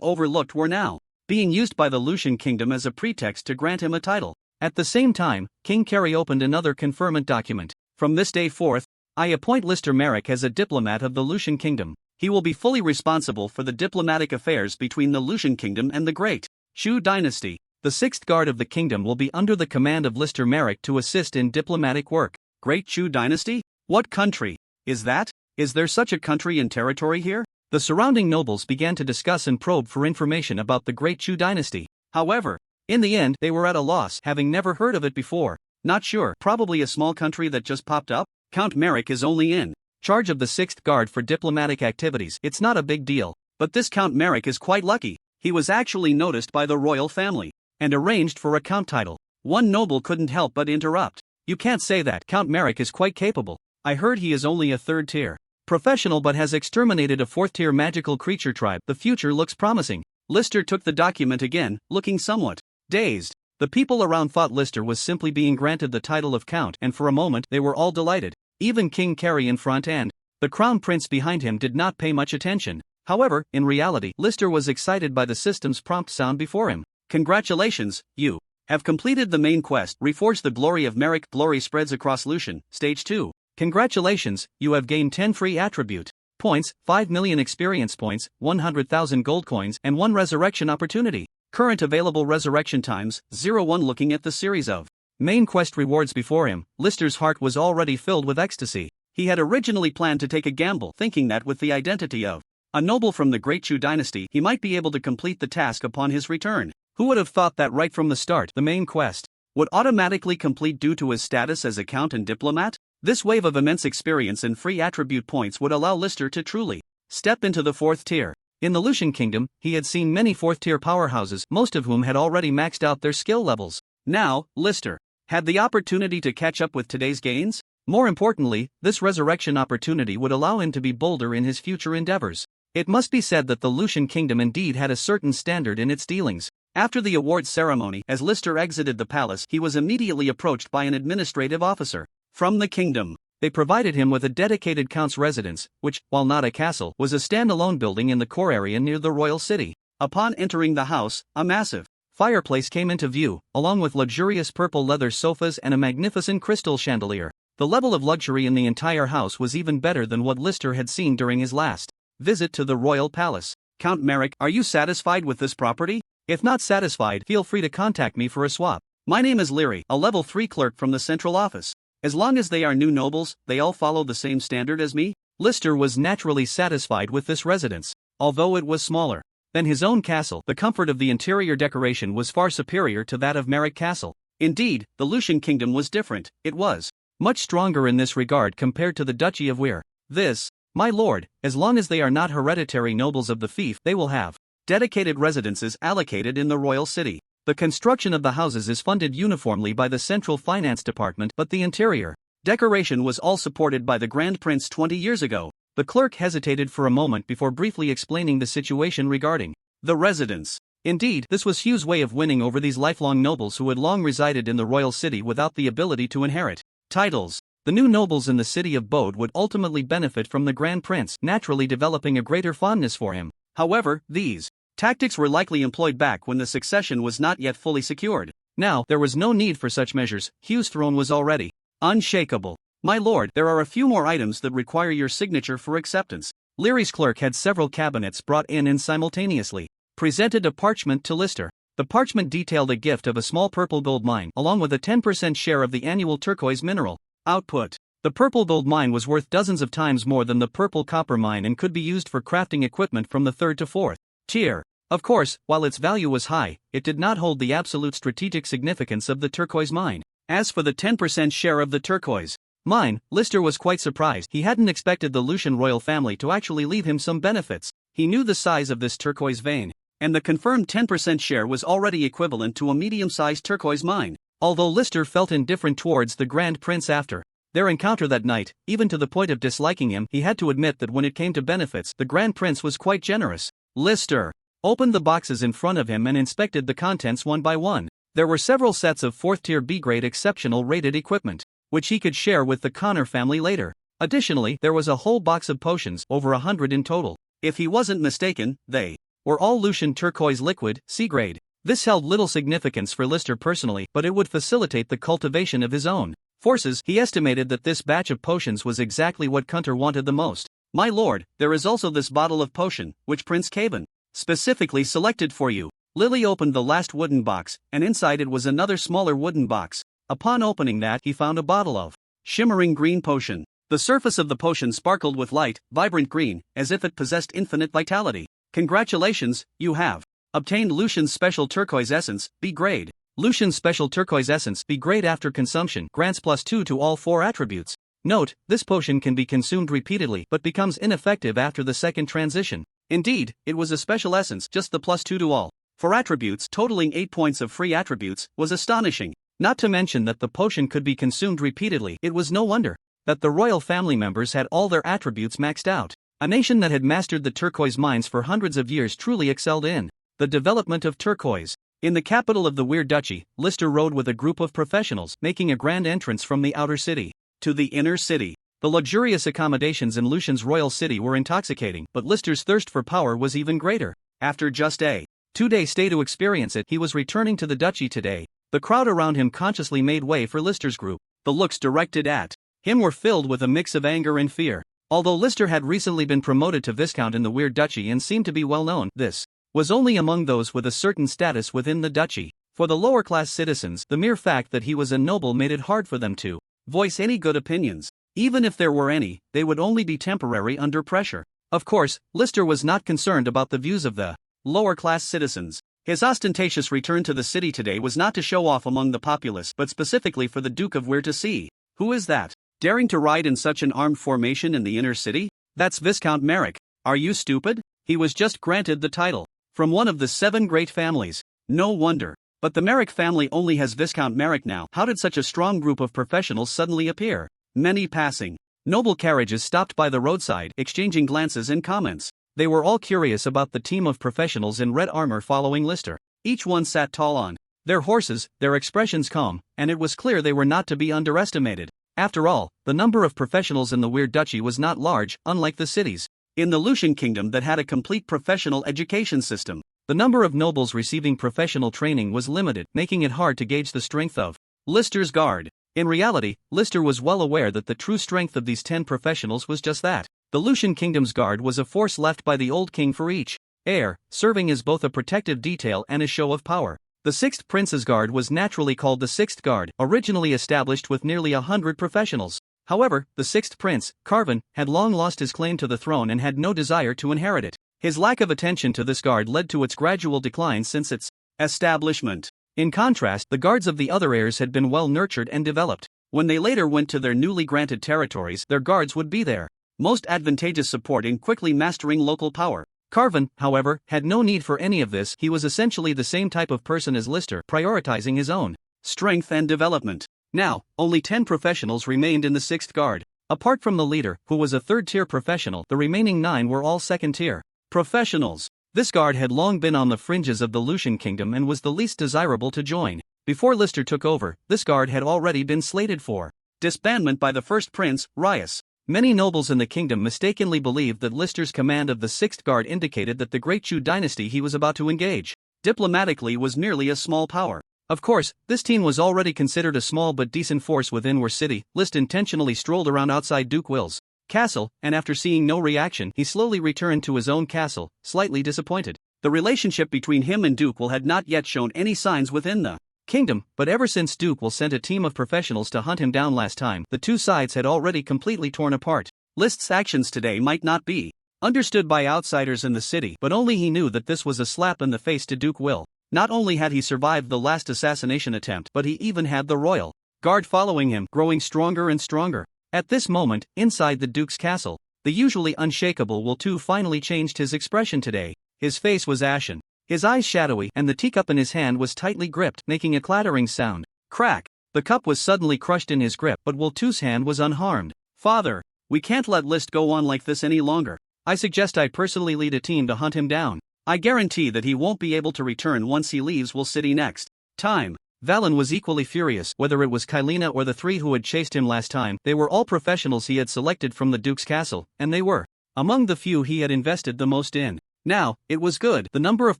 overlooked were now being used by the Lucian Kingdom as a pretext to grant him a title. At the same time, King Carry opened another conferment document. From this day forth, I appoint Lister Merrick as a diplomat of the Lucian Kingdom. He will be fully responsible for the diplomatic affairs between the Lucian Kingdom and the Great Chu dynasty. The 6th Guard of the Kingdom will be under the command of Lister Merrick to assist in diplomatic work. Great Chu Dynasty? What country is that? Is there such a country and territory here? The surrounding nobles began to discuss and probe for information about the Great Chu Dynasty. However, in the end, they were at a loss, having never heard of it before. Not sure, probably a small country that just popped up? Count Merrick is only in charge of the 6th Guard for diplomatic activities. It's not a big deal. But this Count Merrick is quite lucky. He was actually noticed by the royal family and arranged for a count title. One noble couldn't help but interrupt. You can't say that. Count Merrick is quite capable. I heard he is only a 3rd tier professional but has exterminated a 4th tier magical creature tribe. The future looks promising. Lister took the document again, looking somewhat dazed. The people around thought Lister was simply being granted the title of count, and for a moment they were all delighted. Even King Carrie in front and the crown prince behind him did not pay much attention. However, in reality, Lister was excited by the system's prompt sound before him. Congratulations, you have completed the main quest. Reforge the glory of Merrick. Glory spreads across Lucian. Stage 2. Congratulations, you have gained 10 free attribute points, 5 million experience points, 100,000 gold coins, and 1 resurrection opportunity. Current available resurrection times, 01. Looking at the series of main quest rewards before him, Lister's heart was already filled with ecstasy. He had originally planned to take a gamble, thinking that with the identity of a noble from the Great Chu Dynasty, he might be able to complete the task upon his return. Who would have thought that right from the start, the main quest would automatically complete due to his status as a count and diplomat? This wave of immense experience and free attribute points would allow Lister to truly step into the 4th tier. In the Lucian Kingdom, he had seen many 4th tier powerhouses, most of whom had already maxed out their skill levels. Now, Lister had the opportunity to catch up with today's gains. More importantly, this resurrection opportunity would allow him to be bolder in his future endeavors. It must be said that the Lucian Kingdom indeed had a certain standard in its dealings. After the awards ceremony, as Lister exited the palace, he was immediately approached by an administrative officer from the kingdom. They provided him with a dedicated count's residence, which, while not a castle, was a standalone building in the core area near the royal city. Upon entering the house, a massive fireplace came into view, along with luxurious purple leather sofas and a magnificent crystal chandelier. The level of luxury in the entire house was even better than what Lister had seen during his last visit to the royal palace. Count Merrick, are you satisfied with this property? If not satisfied, feel free to contact me for a swap. My name is Leary, a level 3 clerk from the central office. As long as they are new nobles, they all follow the same standard as me? Lister was naturally satisfied with this residence. Although it was smaller than his own castle, the comfort of the interior decoration was far superior to that of Merrick Castle. Indeed, the Lucian Kingdom was different. It was much stronger in this regard compared to the Duchy of Weir. This, my lord, as long as they are not hereditary nobles of the fief, they will have dedicated residences allocated in the royal city. The construction of the houses is funded uniformly by the Central Finance Department, but the interior decoration was all supported by the Grand Prince 20 years ago. The clerk hesitated for a moment before briefly explaining the situation regarding the residence. Indeed, this was Hugh's way of winning over these lifelong nobles who had long resided in the royal city without the ability to inherit titles. The new nobles in the city of Bode would ultimately benefit from the Grand Prince, naturally developing a greater fondness for him. However, these tactics were likely employed back when the succession was not yet fully secured. Now, there was no need for such measures. Hugh's throne was already unshakable. My lord, there are a few more items that require your signature for acceptance. Leary's clerk had several cabinets brought in and simultaneously presented a parchment to Lister. The parchment detailed a gift of a small purple gold mine, along with a 10% share of the annual turquoise mineral output. The purple gold mine was worth dozens of times more than the purple copper mine and could be used for crafting equipment from the 3rd to 4th tier. Of course, while its value was high, it did not hold the absolute strategic significance of the turquoise mine. As for the 10% share of the turquoise mine, Lister was quite surprised. He hadn't expected the Lucian royal family to actually leave him some benefits. He knew the size of this turquoise vein, and the confirmed 10% share was already equivalent to a medium-sized turquoise mine. Although Lister felt indifferent towards the Grand Prince after their encounter that night, even to the point of disliking him, he had to admit that when it came to benefits, the Grand Prince was quite generous. Lister opened the boxes in front of him and inspected the contents one by one. There were several sets of 4th tier B-grade exceptional rated equipment, which he could share with the Connor family later. Additionally, there was a whole box of potions, over 100 in total. If he wasn't mistaken, they were all Lucian turquoise liquid, C-grade. This held little significance for Lister personally, but it would facilitate the cultivation of his own forces. He estimated that this batch of potions was exactly what Connor wanted the most. My lord, there is also this bottle of potion, which Prince Caven specifically selected for you. Lily opened the last wooden box, and inside it was another smaller wooden box. Upon opening that, he found a bottle of shimmering green potion. The surface of the potion sparkled with light, vibrant green, as if it possessed infinite vitality. Congratulations, you have obtained Lucian's Special Turquoise Essence, B grade. Lucian's Special Turquoise Essence, B grade after consumption, grants +2 to all 4 attributes. Note, this potion can be consumed repeatedly but becomes ineffective after the second transition. Indeed, it was a special essence, just the +2 to all 4 attributes, totaling 8 points of free attributes, was astonishing. Not to mention that the potion could be consumed repeatedly. It was no wonder that the royal family members had all their attributes maxed out. A nation that had mastered the turquoise mines for hundreds of years truly excelled in the development of turquoise. In the capital of the Weird Duchy, Lister rode with a group of professionals, making a grand entrance from the outer city to the inner city. The luxurious accommodations in Lucian's royal city were intoxicating, but Lister's thirst for power was even greater. After just a 2-day stay to experience it, he was returning to the duchy today. The crowd around him consciously made way for Lister's group. The looks directed at him were filled with a mix of anger and fear. Although Lister had recently been promoted to Viscount in the Weird Duchy and seemed to be well known, this was only among those with a certain status within the duchy. For the lower-class citizens, the mere fact that he was a noble made it hard for them to voice any good opinions. Even if there were any, they would only be temporary under pressure. Of course, Lister was not concerned about the views of the lower-class citizens. His ostentatious return to the city today was not to show off among the populace but specifically for the Duke of Weir to see. Who is that, daring to ride in such an armed formation in the inner city? That's Viscount Merrick. Are you stupid? He was just granted the title from one of the 7 great families. No wonder. But the Merrick family only has Viscount Merrick now. How did such a strong group of professionals suddenly appear? Many passing noble carriages stopped by the roadside, exchanging glances and comments. They were all curious about the team of professionals in red armor following Lister. Each one sat tall on their horses, their expressions calm, and it was clear they were not to be underestimated. After all, the number of professionals in the Weird Duchy was not large, unlike the cities in the Lucian Kingdom that had a complete professional education system. The number of nobles receiving professional training was limited, making it hard to gauge the strength of Lister's guard. In reality, Lister was well aware that the true strength of these 10 professionals was just that. The Lucian Kingdom's guard was a force left by the old king for each heir, serving as both a protective detail and a show of power. The 6th Prince's Guard was naturally called the 6th Guard, originally established with nearly 100 professionals. However, the 6th Prince, Carvin, had long lost his claim to the throne and had no desire to inherit it. His lack of attention to this guard led to its gradual decline since its establishment. In contrast, the guards of the other heirs had been well nurtured and developed. When they later went to their newly granted territories, their guards would be there most advantageous support in quickly mastering local power. Carvin, however, had no need for any of this. He was essentially the same type of person as Lister, prioritizing his own strength and development. Now, only 10 professionals remained in the 6th Guard. Apart from the leader, who was a 3rd-tier professional, the remaining 9 were all 2nd-tier professionals. This guard had long been on the fringes of the Lucian Kingdom and was the least desirable to join. Before Lister took over, this guard had already been slated for disbandment by the first prince, Rias. Many nobles in the kingdom mistakenly believed that Lister's command of the 6th Guard indicated that the Great Chu dynasty he was about to engage diplomatically was merely a small power. Of course, this team was already considered a small but decent force within Weir City. List intentionally strolled around outside Duke Will's castle, and after seeing no reaction, he slowly returned to his own castle, slightly disappointed. The relationship between him and Duke Will had not yet shown any signs within the kingdom, but ever since Duke Will sent a team of professionals to hunt him down last time, the two sides had already completely torn apart. List's actions today might not be understood by outsiders in the city, but only he knew that this was a slap in the face to Duke Will. Not only had he survived the last assassination attempt, but he even had the royal guard following him, growing stronger and stronger. At this moment, inside the Duke's castle, the usually unshakable Will too finally changed his expression today. His face was ashen, his eyes shadowy, and the teacup in his hand was tightly gripped, making a clattering sound. Crack! The cup was suddenly crushed in his grip, but Will too's hand was unharmed. Father, we can't let List go on like this any longer. I suggest I personally lead a team to hunt him down. I guarantee that he won't be able to return once he leaves Will City next time. Valen was equally furious. Whether it was Kylena or the 3 who had chased him last time, they were all professionals he had selected from the Duke's castle, and they were among the few he had invested the most in. Now, it was good. The number of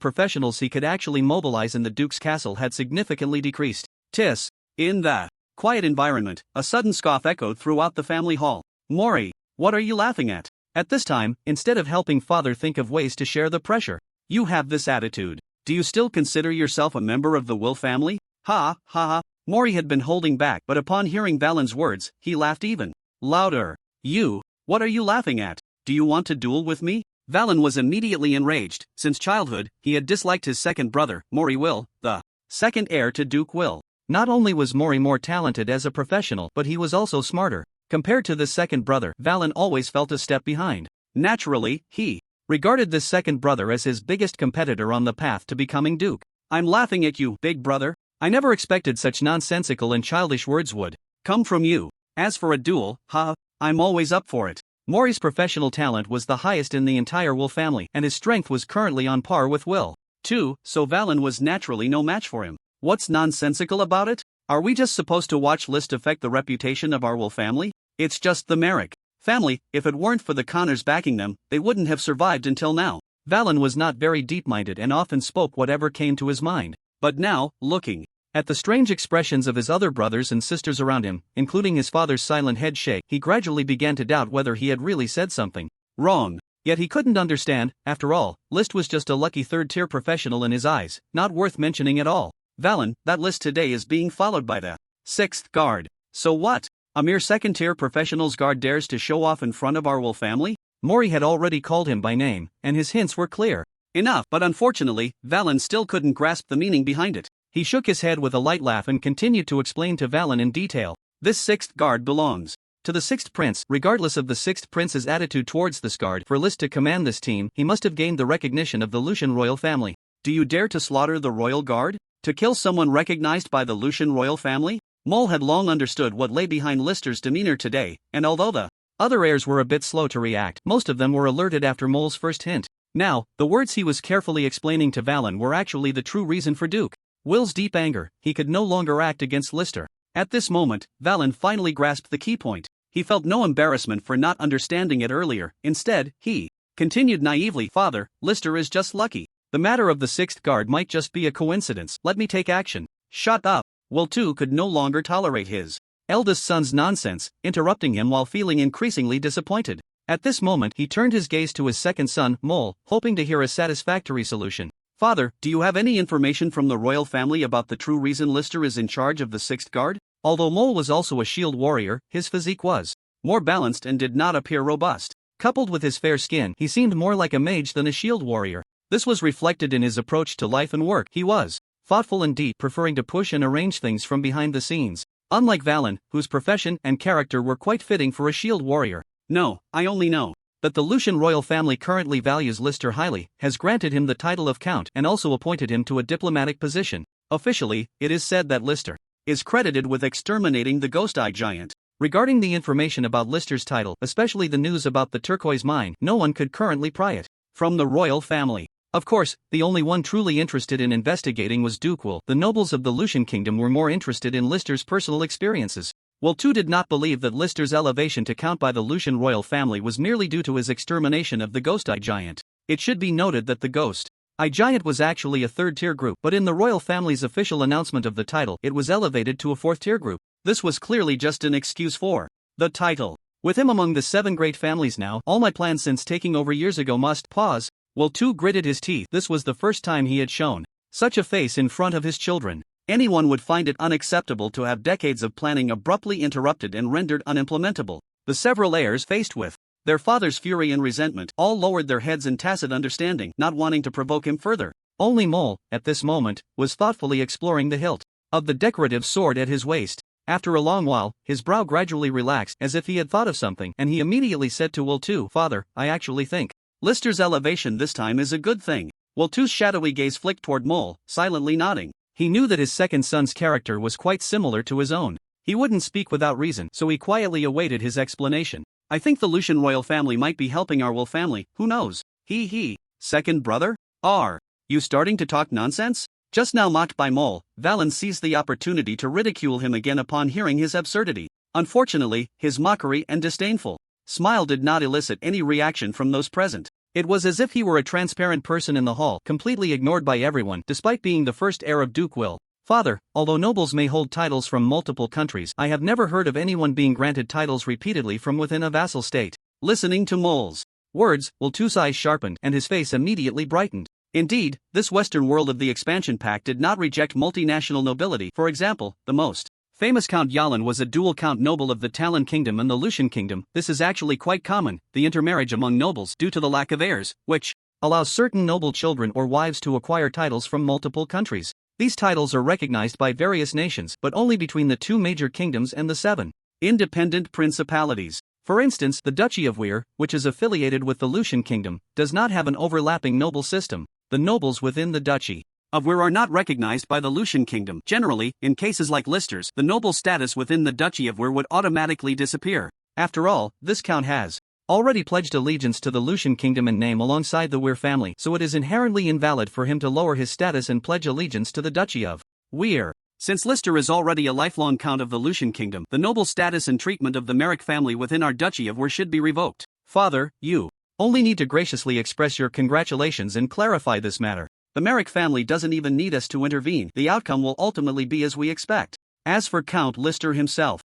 professionals he could actually mobilize in the Duke's castle had significantly decreased. Tis. In that quiet environment, a sudden scoff echoed throughout the family hall. Mori, what are you laughing at? At this time, instead of helping father think of ways to share the pressure, you have this attitude. Do you still consider yourself a member of the Will family? Ha ha ha. Mori had been holding back, but upon hearing Valen's words, he laughed even louder. You? What are you laughing at? Do you want to duel with me? Valen was immediately enraged. Since childhood, he had disliked his second brother, Mori Will, the second heir to Duke Will. Not only was Mori more talented as a professional, but he was also smarter. Compared to this second brother, Valen always felt a step behind. Naturally, he regarded this second brother as his biggest competitor on the path to becoming Duke. I'm laughing at you, big brother. I never expected such nonsensical and childish words would come from you. As for a duel, I'm always up for it. Mori's professional talent was the highest in the entire Will family, and his strength was currently on par with Will, too, so Valen was naturally no match for him. What's nonsensical about it? Are we just supposed to watch List affect the reputation of our Will family? It's just the Merrick family. If it weren't for the Connors backing them, they wouldn't have survived until now. Valen was not very deep-minded and often spoke whatever came to his mind. But now, looking at the strange expressions of his other brothers and sisters around him, including his father's silent head shake, he gradually began to doubt whether he had really said something wrong. Yet he couldn't understand. After all, List was just a lucky third-tier professional in his eyes, not worth mentioning at all. Valen, that List today is being followed by the 6th guard. So what? A mere second-tier professional's guard dares to show off in front of our Will family? Mori had already called him by name, and his hints were clear enough, but unfortunately, Valen still couldn't grasp the meaning behind it. He shook his head with a light laugh and continued to explain to Valen in detail. This 6th guard belongs to the 6th prince. Regardless of the 6th prince's attitude towards this guard, for List to command this team, he must have gained the recognition of the Lucian royal family. Do you dare to slaughter the royal guard? To kill someone recognized by the Lucian royal family? Mole had long understood what lay behind Lister's demeanor today, and although the other heirs were a bit slow to react, most of them were alerted after Mole's first hint. Now, the words he was carefully explaining to Valen were actually the true reason for Duke Will's deep anger. He could no longer act against Lister. At this moment, Valen finally grasped the key point. He felt no embarrassment for not understanding it earlier. Instead, he continued naively, Father, Lister is just lucky. The matter of the 6th guard might just be a coincidence. Let me take action. Shut up. Will too could no longer tolerate his eldest son's nonsense, interrupting him while feeling increasingly disappointed. At this moment, he turned his gaze to his second son, Mole, hoping to hear a satisfactory solution. Father, do you have any information from the royal family about the true reason Lister is in charge of the 6th guard? Although Mole was also a shield warrior, his physique was more balanced and did not appear robust. Coupled with his fair skin, he seemed more like a mage than a shield warrior. This was reflected in his approach to life and work. He was thoughtful and deep, preferring to push and arrange things from behind the scenes. Unlike Valen, whose profession and character were quite fitting for a shield warrior. No, I only know that the Lucian royal family currently values Lister highly, has granted him the title of Count, and also appointed him to a diplomatic position. Officially, it is said that Lister is credited with exterminating the Ghost Eye Giant. Regarding the information about Lister's title, especially the news about the turquoise mine, no one could currently pry it from the royal family. Of course, the only one truly interested in investigating was Duke Will. The nobles of the Lucian kingdom were more interested in Lister's personal experiences. Will too did not believe that Lister's elevation to Count by the Lucian royal family was merely due to his extermination of the Ghost Eye Giant. It should be noted that the Ghost Eye Giant was actually a third-tier group, but in the royal family's official announcement of the title, it was elevated to a fourth-tier group. This was clearly just an excuse for the title. With him among the 7 great families now, all my plans since taking over years ago must pause. Will too gritted his teeth. This was the first time he had shown such a face in front of his children. Anyone would find it unacceptable to have decades of planning abruptly interrupted and rendered unimplementable. The several heirs, faced with their father's fury and resentment, all lowered their heads in tacit understanding, not wanting to provoke him further. Only Mole, at this moment, was thoughtfully exploring the hilt of the decorative sword at his waist. After a long while, his brow gradually relaxed, as if he had thought of something, and he immediately said to Will too, Father, I actually think Lister's elevation this time is a good thing. Will too's shadowy gaze flicked toward Mole, silently nodding. He knew that his second son's character was quite similar to his own. He wouldn't speak without reason, so he quietly awaited his explanation. I think the Lucian royal family might be helping our Will family, who knows? Second brother? Are you starting to talk nonsense? Just now mocked by Mole, Valen seized the opportunity to ridicule him again upon hearing his absurdity. Unfortunately, his mockery and disdainful smile did not elicit any reaction from those present. It was as if he were a transparent person in the hall, completely ignored by everyone, despite being the first heir of Duke Will. Father, although nobles may hold titles from multiple countries, I have never heard of anyone being granted titles repeatedly from within a vassal state. Listening to Mole's words, Will too's eyes sharpened, and his face immediately brightened. Indeed, this Western world of the expansion pack did not reject multinational nobility. For example, the most famous Count Yalan was a dual count noble of the Talon Kingdom and the Lucian Kingdom. This is actually quite common, the intermarriage among nobles due to the lack of heirs, which allows certain noble children or wives to acquire titles from multiple countries. These titles are recognized by various nations, but only between the two major kingdoms and the 7 independent principalities. For instance, the Duchy of Weir, which is affiliated with the Lucian Kingdom, does not have an overlapping noble system. The nobles within the Duchy of Weir are not recognized by the Lucian Kingdom. Generally, in cases like Lister's, the noble status within the Duchy of Weir would automatically disappear. After all, this count has already pledged allegiance to the Lucian Kingdom in name alongside the Weir family, so it is inherently invalid for him to lower his status and pledge allegiance to the Duchy of Weir. Since Lister is already a lifelong count of the Lucian Kingdom, the noble status and treatment of the Merrick family within our Duchy of Weir should be revoked. Father, you only need to graciously express your congratulations and clarify this matter. The Merrick family doesn't even need us to intervene. The outcome will ultimately be as we expect. As for Count Lister himself,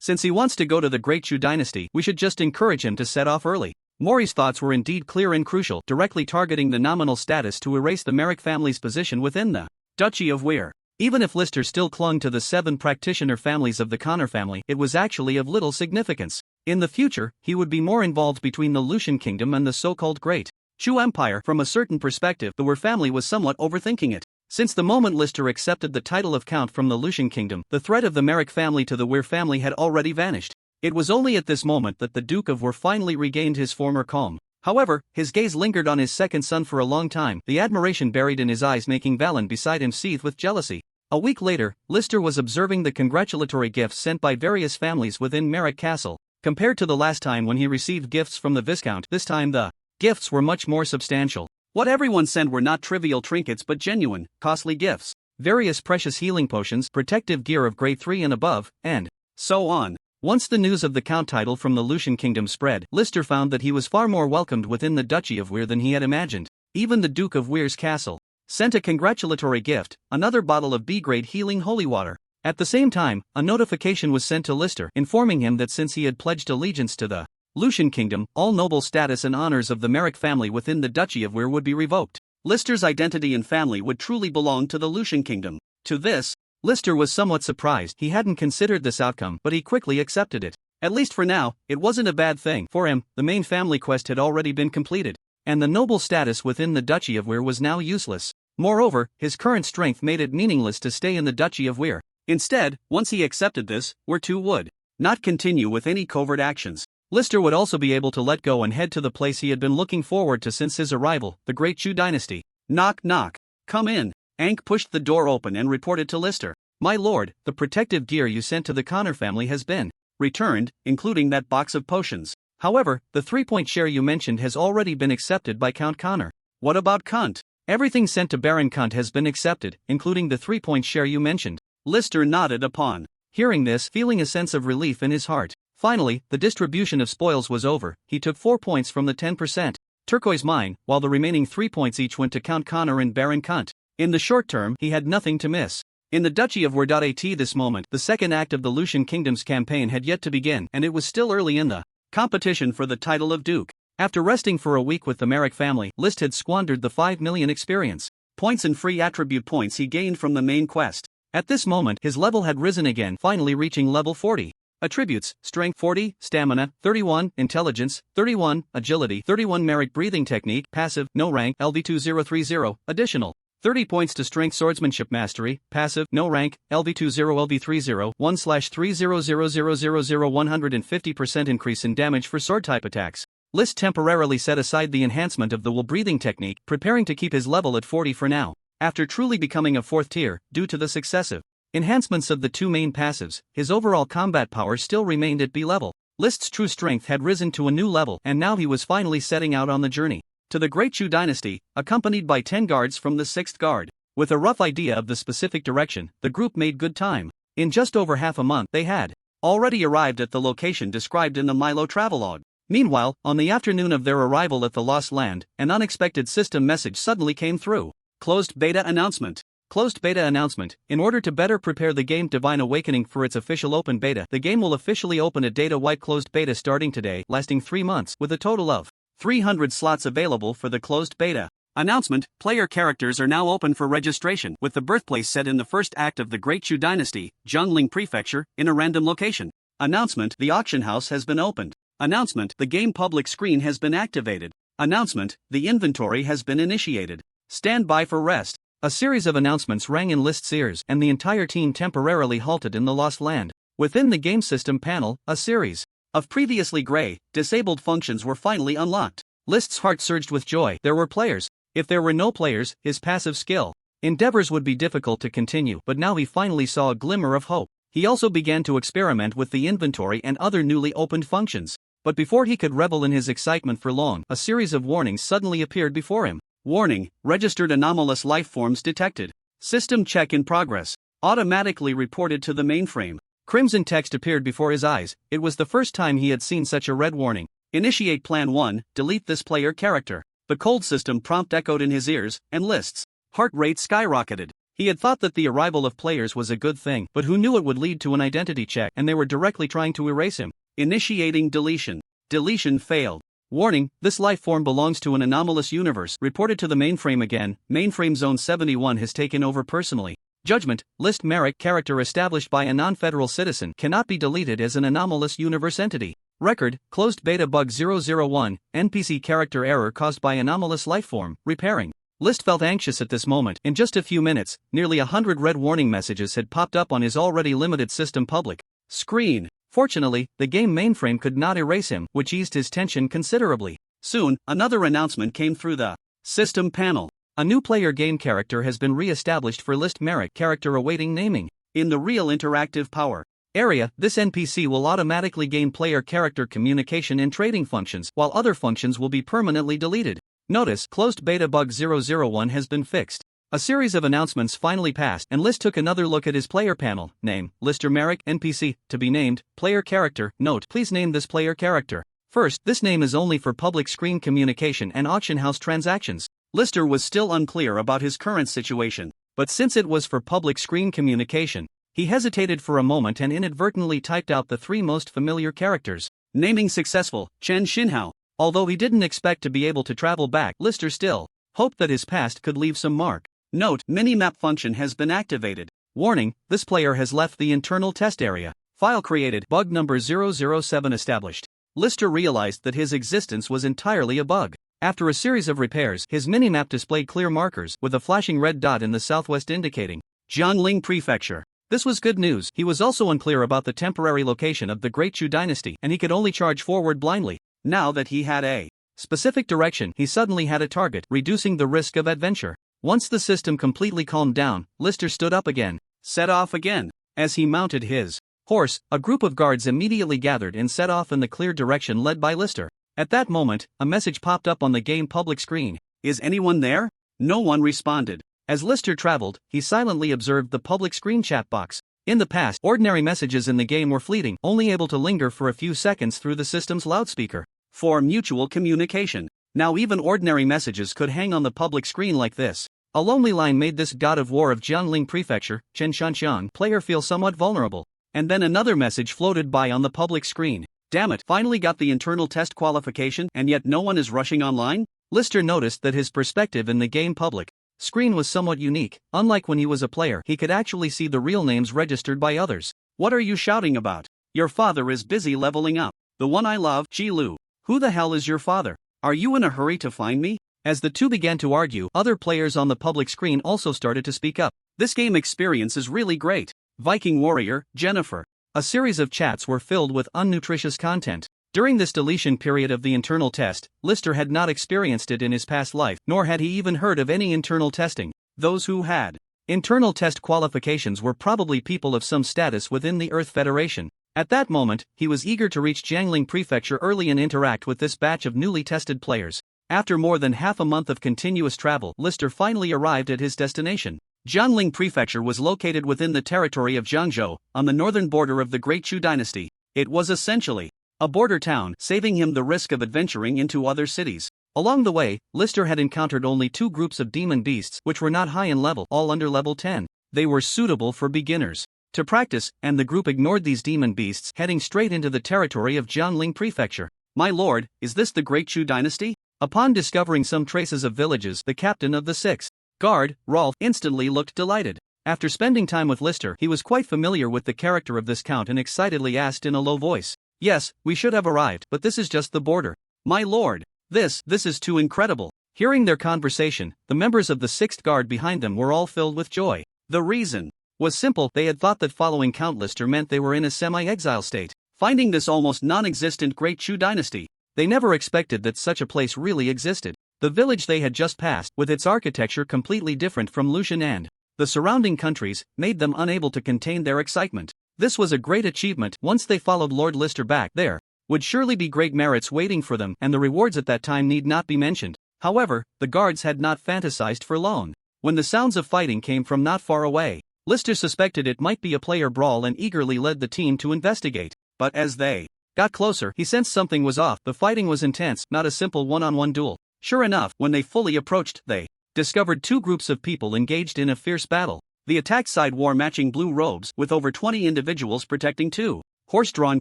since he wants to go to the Great Chu dynasty, we should just encourage him to set off early. Mori's thoughts were indeed clear and crucial, directly targeting the nominal status to erase the Merrick family's position within the Duchy of Weir. Even if Lister still clung to the 7 practitioner families of the Connor family, it was actually of little significance. In the future, he would be more involved between the Lucian Kingdom and the so-called Great Chu Empire. From a certain perspective, the Weir family was somewhat overthinking it. Since the moment Lister accepted the title of Count from the Lucian Kingdom, the threat of the Merrick family to the Weir family had already vanished. It was only at this moment that the Duke of Weir finally regained his former calm. However, his gaze lingered on his second son for a long time, the admiration buried in his eyes making Valen beside him seethe with jealousy. A week later, Lister was observing the congratulatory gifts sent by various families within Merrick Castle. Compared to the last time when he received gifts from the Viscount, this time the gifts were much more substantial. What everyone sent were not trivial trinkets but genuine, costly gifts. Various precious healing potions, protective gear of grade 3 and above, and so on. Once the news of the Count title from the Lucian Kingdom spread, Lister found that he was far more welcomed within the Duchy of Weir than he had imagined. Even the Duke of Weir's castle sent a congratulatory gift, another bottle of B-grade healing holy water. At the same time, a notification was sent to Lister, informing him that since he had pledged allegiance to the Lucian Kingdom, all noble status and honors of the Merrick family within the Duchy of Weir would be revoked. Lister's identity and family would truly belong to the Lucian Kingdom. To this, Lister was somewhat surprised. He hadn't considered this outcome, but he quickly accepted it. At least for now, it wasn't a bad thing. For him, the main family quest had already been completed, and the noble status within the Duchy of Weir was now useless. Moreover, his current strength made it meaningless to stay in the Duchy of Weir. Instead, once he accepted this, Weir too would not continue with any covert actions. Lister would also be able to let go and head to the place he had been looking forward to since his arrival, the Great Chu dynasty. Knock knock. Come in. Ankh pushed the door open and reported to Lister. My lord, the protective gear you sent to the Connor family has been returned, including that box of potions. However, the 3-point share you mentioned has already been accepted by Count Connor. What about Quint? Everything sent to Baron Quint has been accepted, including the 3-point share you mentioned. Lister nodded upon hearing this, feeling a sense of relief in his heart. Finally, the distribution of spoils was over. He took 4 points from the 10% turquoise mine, while the remaining 3 points each went to Count Connor and Baron Quint. In the short term, he had nothing to miss. In the Duchy of Weir.at this moment, the second act of the Lucian Kingdom's campaign had yet to begin, and it was still early in the competition for the title of Duke. After resting for a week with the Merrick family, List had squandered the 5 million experience points and free attribute points he gained from the main quest. At this moment, his level had risen again, finally reaching level 40. Attributes: Strength 40, Stamina 31, Intelligence 31, Agility 31, Merrick Breathing Technique, Passive, no rank, LV2030, Additional 30 points to Strength Swordsmanship Mastery, Passive, no rank, LV20 LV30, 1/300000 150% increase in damage for sword type attacks. List temporarily set aside the enhancement of the Will Breathing Technique, preparing to keep his level at 40 for now. After truly becoming a 4th tier, due to the successive enhancements of the 2 main passives, his overall combat power still remained at B level. List's true strength had risen to a new level, and now he was finally setting out on the journey to the Great Chu dynasty, accompanied by 10 guards from the 6th Guard. With a rough idea of the specific direction, the group made good time. In just over half a month, they had already arrived at the location described in the Milo travelogue. Meanwhile, on the afternoon of their arrival at the Lost Land, an unexpected system message suddenly came through. Closed beta announcement. Closed beta announcement. In order to better prepare the game Divine Awakening for its official open beta, the game will officially open a data-wide closed beta starting today, lasting 3 months, with a total of 300 slots available for the closed beta. Announcement: player characters are now open for registration, with the birthplace set in the first act of the Great Chu Dynasty, Jiangling Prefecture, in a random location. Announcement: the auction house has been opened. Announcement: the game public screen has been activated. Announcement: the inventory has been initiated. Stand by for rest. A series of announcements rang in List's ears, and the entire team temporarily halted in the lost land. Within the game system panel, a series of previously gray, disabled functions were finally unlocked. List's heart surged with joy. There were players. If there were no players, his passive skill endeavors would be difficult to continue, but now he finally saw a glimmer of hope. He also began to experiment with the inventory and other newly opened functions. But before he could revel in his excitement for long, a series of warnings suddenly appeared before him. Warning: registered anomalous life forms detected. System check in progress. Automatically reported to the mainframe. Crimson text appeared before his eyes. It was the first time he had seen such a red warning. Initiate Plan 1, delete this player character. The cold system prompt echoed in his ears, and List's heart rate skyrocketed. He had thought that the arrival of players was a good thing, but who knew it would lead to an identity check, and they were directly trying to erase him. Initiating deletion. Deletion failed. Warning: this life form belongs to an anomalous universe. Reported to the mainframe again. Mainframe Zone 71 has taken over personally. Judgment: List Merrick character established by a non-federal citizen cannot be deleted as an anomalous universe entity. Record: closed beta bug 001, NPC character error caused by anomalous lifeform, repairing. List felt anxious at this moment. In just a few minutes, nearly 100 red warning messages had popped up on his already limited system public screen. Fortunately, the game mainframe could not erase him, which eased his tension considerably. Soon, another announcement came through the system panel. A new player game character has been re-established for List Merrick character awaiting naming. In the real interactive power area, this NPC will automatically gain player character communication and trading functions, while other functions will be permanently deleted. Notice: closed beta bug 001 has been fixed. A series of announcements finally passed, and List took another look at his player panel. Name: Lister Merrick, NPC, to be named. Player character: note, please name this player character. First, this name is only for public screen communication and auction house transactions. Lister was still unclear about his current situation, but since it was for public screen communication, he hesitated for a moment and inadvertently typed out the three most familiar characters. Naming successful: Chen Xinhao. Although he didn't expect to be able to travel back, Lister still hoped that his past could leave some mark. Note: minimap function has been activated. Warning: this player has left the internal test area. File created. Bug number 007 established. Lister realized that his existence was entirely a bug. After a series of repairs, his minimap displayed clear markers, with a flashing red dot in the southwest indicating Jiangling Prefecture. This was good news. He was also unclear about the temporary location of the Great Chu Dynasty, and he could only charge forward blindly. Now that he had a specific direction, he suddenly had a target, reducing the risk of adventure. Once the system completely calmed down, Lister stood up again, set off again. As he mounted his horse, a group of guards immediately gathered and set off in the clear direction led by Lister. At that moment, a message popped up on the game public screen. Is anyone there? No one responded. As Lister traveled, he silently observed the public screen chat box. In the past, ordinary messages in the game were fleeting, only able to linger for a few seconds through the system's loudspeaker for mutual communication. Now even ordinary messages could hang on the public screen like this. A lonely line made this god of war of Jiangling Prefecture, Chen Shanxian, player feel somewhat vulnerable. And then another message floated by on the public screen. Damn it, finally got the internal test qualification, and yet no one is rushing online? Lister noticed that his perspective in the game public screen was somewhat unique. Unlike when he was a player, he could actually see the real names registered by others. What are you shouting about? Your father is busy leveling up. The one I love, Chi Lu. Who the hell is your father? Are you in a hurry to find me? As the two began to argue, other players on the public screen also started to speak up. This game experience is really great. Viking Warrior, Jennifer. A series of chats were filled with unnutritious content. During this deletion period of the internal test, Lister had not experienced it in his past life, nor had he even heard of any internal testing. Those who had internal test qualifications were probably people of some status within the Earth Federation. At that moment, he was eager to reach Jiangling Prefecture early and interact with this batch of newly tested players. After more than half a month of continuous travel, Lister finally arrived at his destination. Jiangling Prefecture was located within the territory of Jiangzhou, on the northern border of the Great Chu Dynasty. It was essentially a border town, saving him the risk of adventuring into other cities. Along the way, Lister had encountered only two groups of demon beasts, which were not high in level, all under level 10. They were suitable for beginners to practice, and the group ignored these demon beasts, heading straight into the territory of Jiangling Prefecture. My lord, is this the Great Chu Dynasty? Upon discovering some traces of villages, the captain of the 6th Guard, Rolf, instantly looked delighted. After spending time with Lister, he was quite familiar with the character of this count and excitedly asked in a low voice, "Yes, we should have arrived, but this is just the border. My lord, this is too incredible." Hearing their conversation, the members of the 6th Guard behind them were all filled with joy. The reason was simple: they had thought that following Count Lister meant they were in a semi-exile state. Finding this almost non-existent Great Chu dynasty, they never expected that such a place really existed. The village they had just passed, with its architecture completely different from Lushan and the surrounding countries, made them unable to contain their excitement. This was a great achievement. Once they followed Lord Lister back, there would surely be great merits waiting for them, and the rewards at that time need not be mentioned. However, the guards had not fantasized for long. When the sounds of fighting came from not far away, Lister suspected it might be a player brawl and eagerly led the team to investigate. But as they got closer, he sensed something was off. The fighting was intense, not a simple one-on-one duel. Sure enough, when they fully approached, they discovered two groups of people engaged in a fierce battle. The attacked side wore matching blue robes, with over 20 individuals protecting two horse-drawn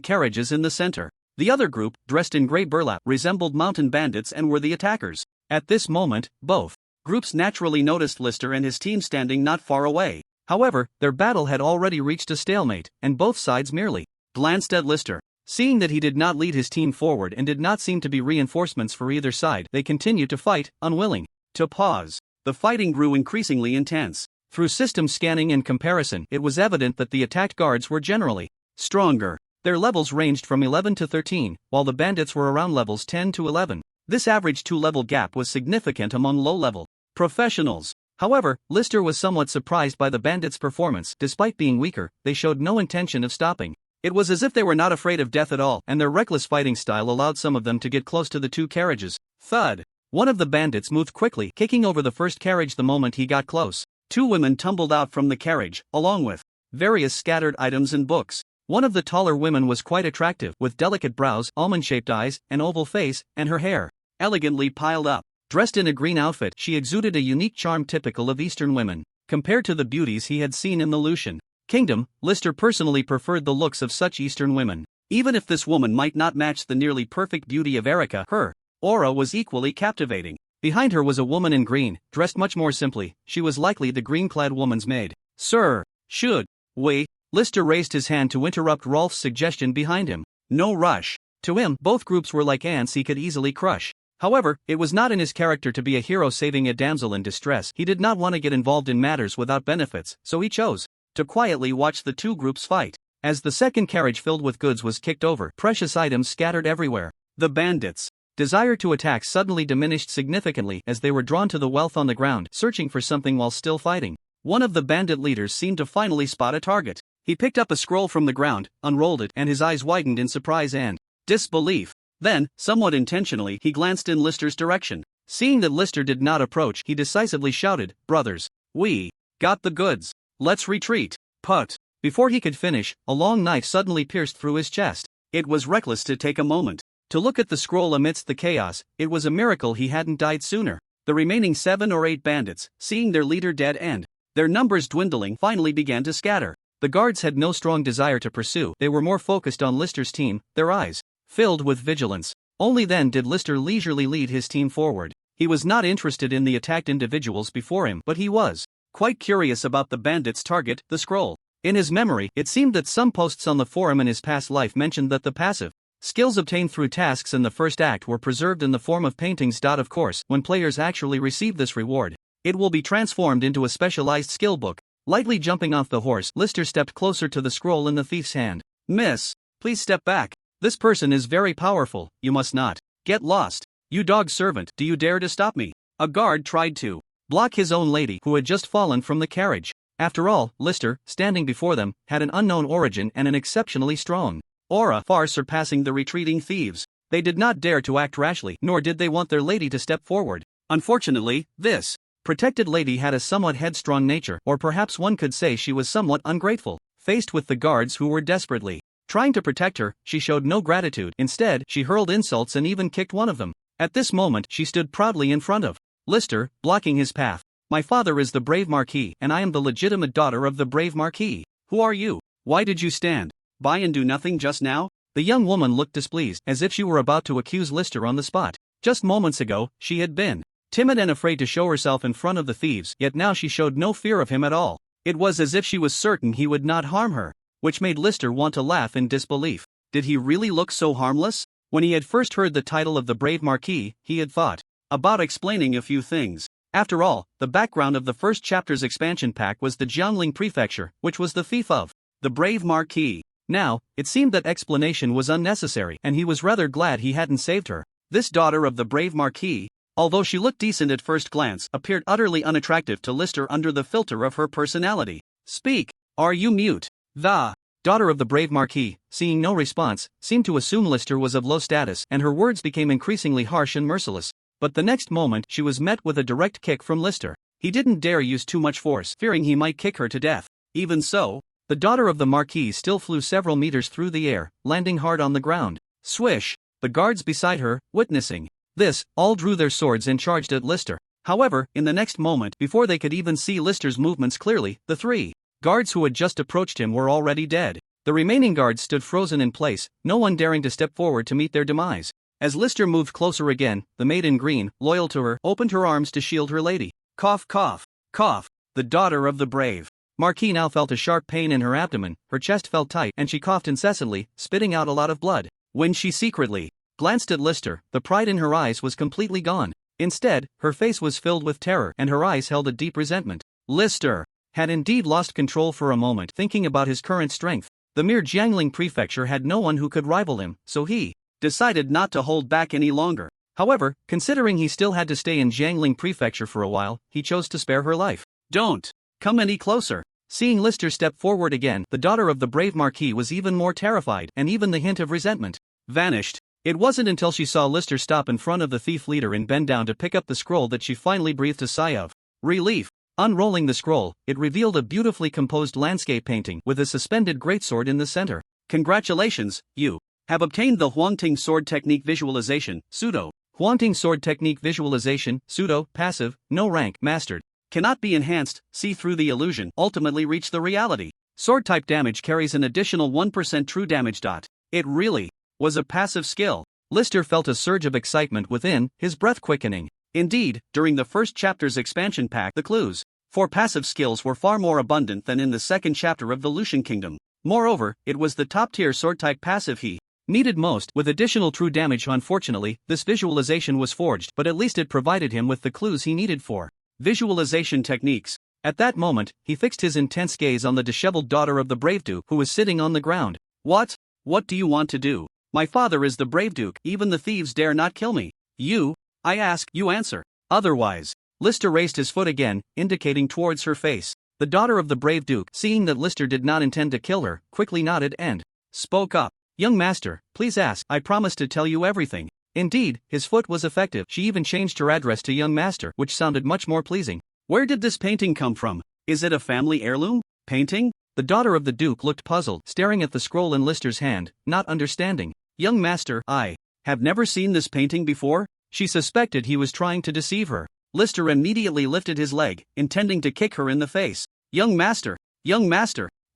carriages in the center. The other group, dressed in grey burlap, resembled mountain bandits and were the attackers. At this moment, both groups naturally noticed Lister and his team standing not far away. However, their battle had already reached a stalemate, and both sides merely glanced at Lister. Seeing that he did not lead his team forward and did not seem to be reinforcements for either side, they continued to fight, unwilling to pause. The fighting grew increasingly intense. Through system scanning and comparison, it was evident that the attacked guards were generally stronger. Their levels ranged from 11 to 13, while the bandits were around levels 10 to 11. This average two-level gap was significant among low-level professionals. However, Lister was somewhat surprised by the bandits' performance. Despite being weaker, they showed no intention of stopping. It was as if they were not afraid of death at all, and their reckless fighting style allowed some of them to get close to the two carriages. Thud! One of the bandits moved quickly, kicking over the first carriage the moment he got close. Two women tumbled out from the carriage, along with various scattered items and books. One of the taller women was quite attractive, with delicate brows, almond-shaped eyes, an oval face, and her hair elegantly piled up. Dressed in a green outfit, she exuded a unique charm typical of Eastern women. Compared to the beauties he had seen in the Lushan Kingdom, Lister personally preferred the looks of such Eastern women. Even if this woman might not match the nearly perfect beauty of Erika, her aura was equally captivating. Behind her was a woman in green, dressed much more simply. She was likely the green-clad woman's maid. "Sir, should we?" Lister raised his hand to interrupt Rolf's suggestion behind him. No rush. To him, both groups were like ants he could easily crush. However, it was not in his character to be a hero saving a damsel in distress. He did not want to get involved in matters without benefits, so he chose to quietly watch the two groups fight. As the second carriage filled with goods was kicked over, precious items scattered everywhere. The bandits' desire to attack suddenly diminished significantly as they were drawn to the wealth on the ground, searching for something while still fighting. One of the bandit leaders seemed to finally spot a target. He picked up a scroll from the ground, unrolled it, and his eyes widened in surprise and disbelief. Then, somewhat intentionally, he glanced in Lister's direction. Seeing that Lister did not approach, he decisively shouted, "Brothers, we got the goods. Let's retreat." But before he could finish, a long knife suddenly pierced through his chest. It was reckless to take a moment to look at the scroll amidst the chaos. It was a miracle he hadn't died sooner. The remaining 7 or 8 bandits, seeing their leader dead and their numbers dwindling, finally began to scatter. The guards had no strong desire to pursue. They were more focused on Lister's team, their eyes filled with vigilance. Only then did Lister leisurely lead his team forward. He was not interested in the attacked individuals before him, but he was quite curious about the bandits' target, the scroll. In his memory, it seemed that some posts on the forum in his past life mentioned that the passive skills obtained through tasks in the first act were preserved in the form of paintings. Of course, when players actually receive this reward, it will be transformed into a specialized skill book. Lightly jumping off the horse, Lister stepped closer to the scroll in the thief's hand. "Miss, please step back. This person is very powerful. You must not get lost. You dog servant, do you dare to stop me?" A guard tried to block his own lady, who had just fallen from the carriage. After all, Lister, standing before them, had an unknown origin and an exceptionally strong aura, far surpassing the retreating thieves. They did not dare to act rashly, nor did they want their lady to step forward. Unfortunately, this protected lady had a somewhat headstrong nature, or perhaps one could say she was somewhat ungrateful. Faced with the guards who were desperately trying to protect her, she showed no gratitude. Instead, she hurled insults and even kicked one of them. At this moment, she stood proudly in front of Lister, blocking his path. "My father is the brave Marquis, and I am the legitimate daughter of the brave Marquis. Who are you? Why did you stand by and do nothing just now?" The young woman looked displeased, as if she were about to accuse Lister on the spot. Just moments ago, she had been timid and afraid to show herself in front of the thieves, yet now she showed no fear of him at all. It was as if she was certain he would not harm her, which made Lister want to laugh in disbelief. Did he really look so harmless? When he had first heard the title of the Brave Marquis, he had thought about explaining a few things. After all, the background of the first chapter's expansion pack was the Jiangling Prefecture, which was the fief of the Brave Marquis. Now, it seemed that explanation was unnecessary, and he was rather glad he hadn't saved her. This daughter of the Brave Marquis, although she looked decent at first glance, appeared utterly unattractive to Lister under the filter of her personality. Speak! Are you mute? The daughter of the Brave Marquis, seeing no response, seemed to assume Lister was of low status, and her words became increasingly harsh and merciless. But the next moment she was met with a direct kick from Lister. He didn't dare use too much force, fearing he might kick her to death. Even so, the daughter of the Marquis still flew several meters through the air, landing hard on the ground. Swish! The guards beside her, witnessing this, all drew their swords and charged at Lister. However, in the next moment, before they could even see Lister's movements clearly, the 3 guards who had just approached him were already dead. The remaining guards stood frozen in place, no one daring to step forward to meet their demise. As Lister moved closer again, the maid in green, loyal to her, opened her arms to shield her lady. Cough, cough, cough. The daughter of the Brave Marquis now felt a sharp pain in her abdomen, her chest felt tight, and she coughed incessantly, spitting out a lot of blood. When she secretly glanced at Lister, the pride in her eyes was completely gone. Instead, her face was filled with terror, and her eyes held a deep resentment. Lister had indeed lost control for a moment, thinking about his current strength. The mere Jiangling Prefecture had no one who could rival him, so he decided not to hold back any longer. However, considering he still had to stay in Jiangling Prefecture for a while, he chose to spare her life. Don't come any closer. Seeing Lister step forward again, the daughter of the Brave Marquis was even more terrified, and even the hint of resentment vanished. It wasn't until she saw Lister stop in front of the thief leader and bend down to pick up the scroll that she finally breathed a sigh of relief. Unrolling the scroll, it revealed a beautifully composed landscape painting with a suspended greatsword in the center. Congratulations, you have obtained the Huangting Sword Technique Visualization, pseudo. Huangting Sword Technique Visualization, pseudo, passive, no rank, mastered. Cannot be enhanced, see through the illusion, ultimately reach the reality. Sword type damage carries an additional 1% true damage. It really was a passive skill. Lister felt a surge of excitement within, his breath quickening. Indeed, during the first chapter's expansion pack, the clues for passive skills were far more abundant than in the second chapter of the Lucian Kingdom. Moreover, it was the top-tier sword-type passive he needed most, with additional true damage. Unfortunately, this visualization was forged, but at least it provided him with the clues he needed for visualization techniques. At that moment, he fixed his intense gaze on the disheveled daughter of the Brave Duke, who was sitting on the ground. What do you want to do? My father is the Brave Duke, even the thieves dare not kill me. I ask, you answer. Otherwise. Lister raised his foot again, indicating towards her face. The daughter of the Brave Duke, seeing that Lister did not intend to kill her, quickly nodded and spoke up. Young master, please ask. I promise to tell you everything. Indeed, his foot was effective. She even changed her address to young master, which sounded much more pleasing. Where did this painting come from? Is it a family heirloom painting? The daughter of the Duke looked puzzled, staring at the scroll in Lister's hand, not understanding. Young master, I have never seen this painting before. She suspected he was trying to deceive her. Lister immediately lifted his leg, intending to kick her in the face. Young master,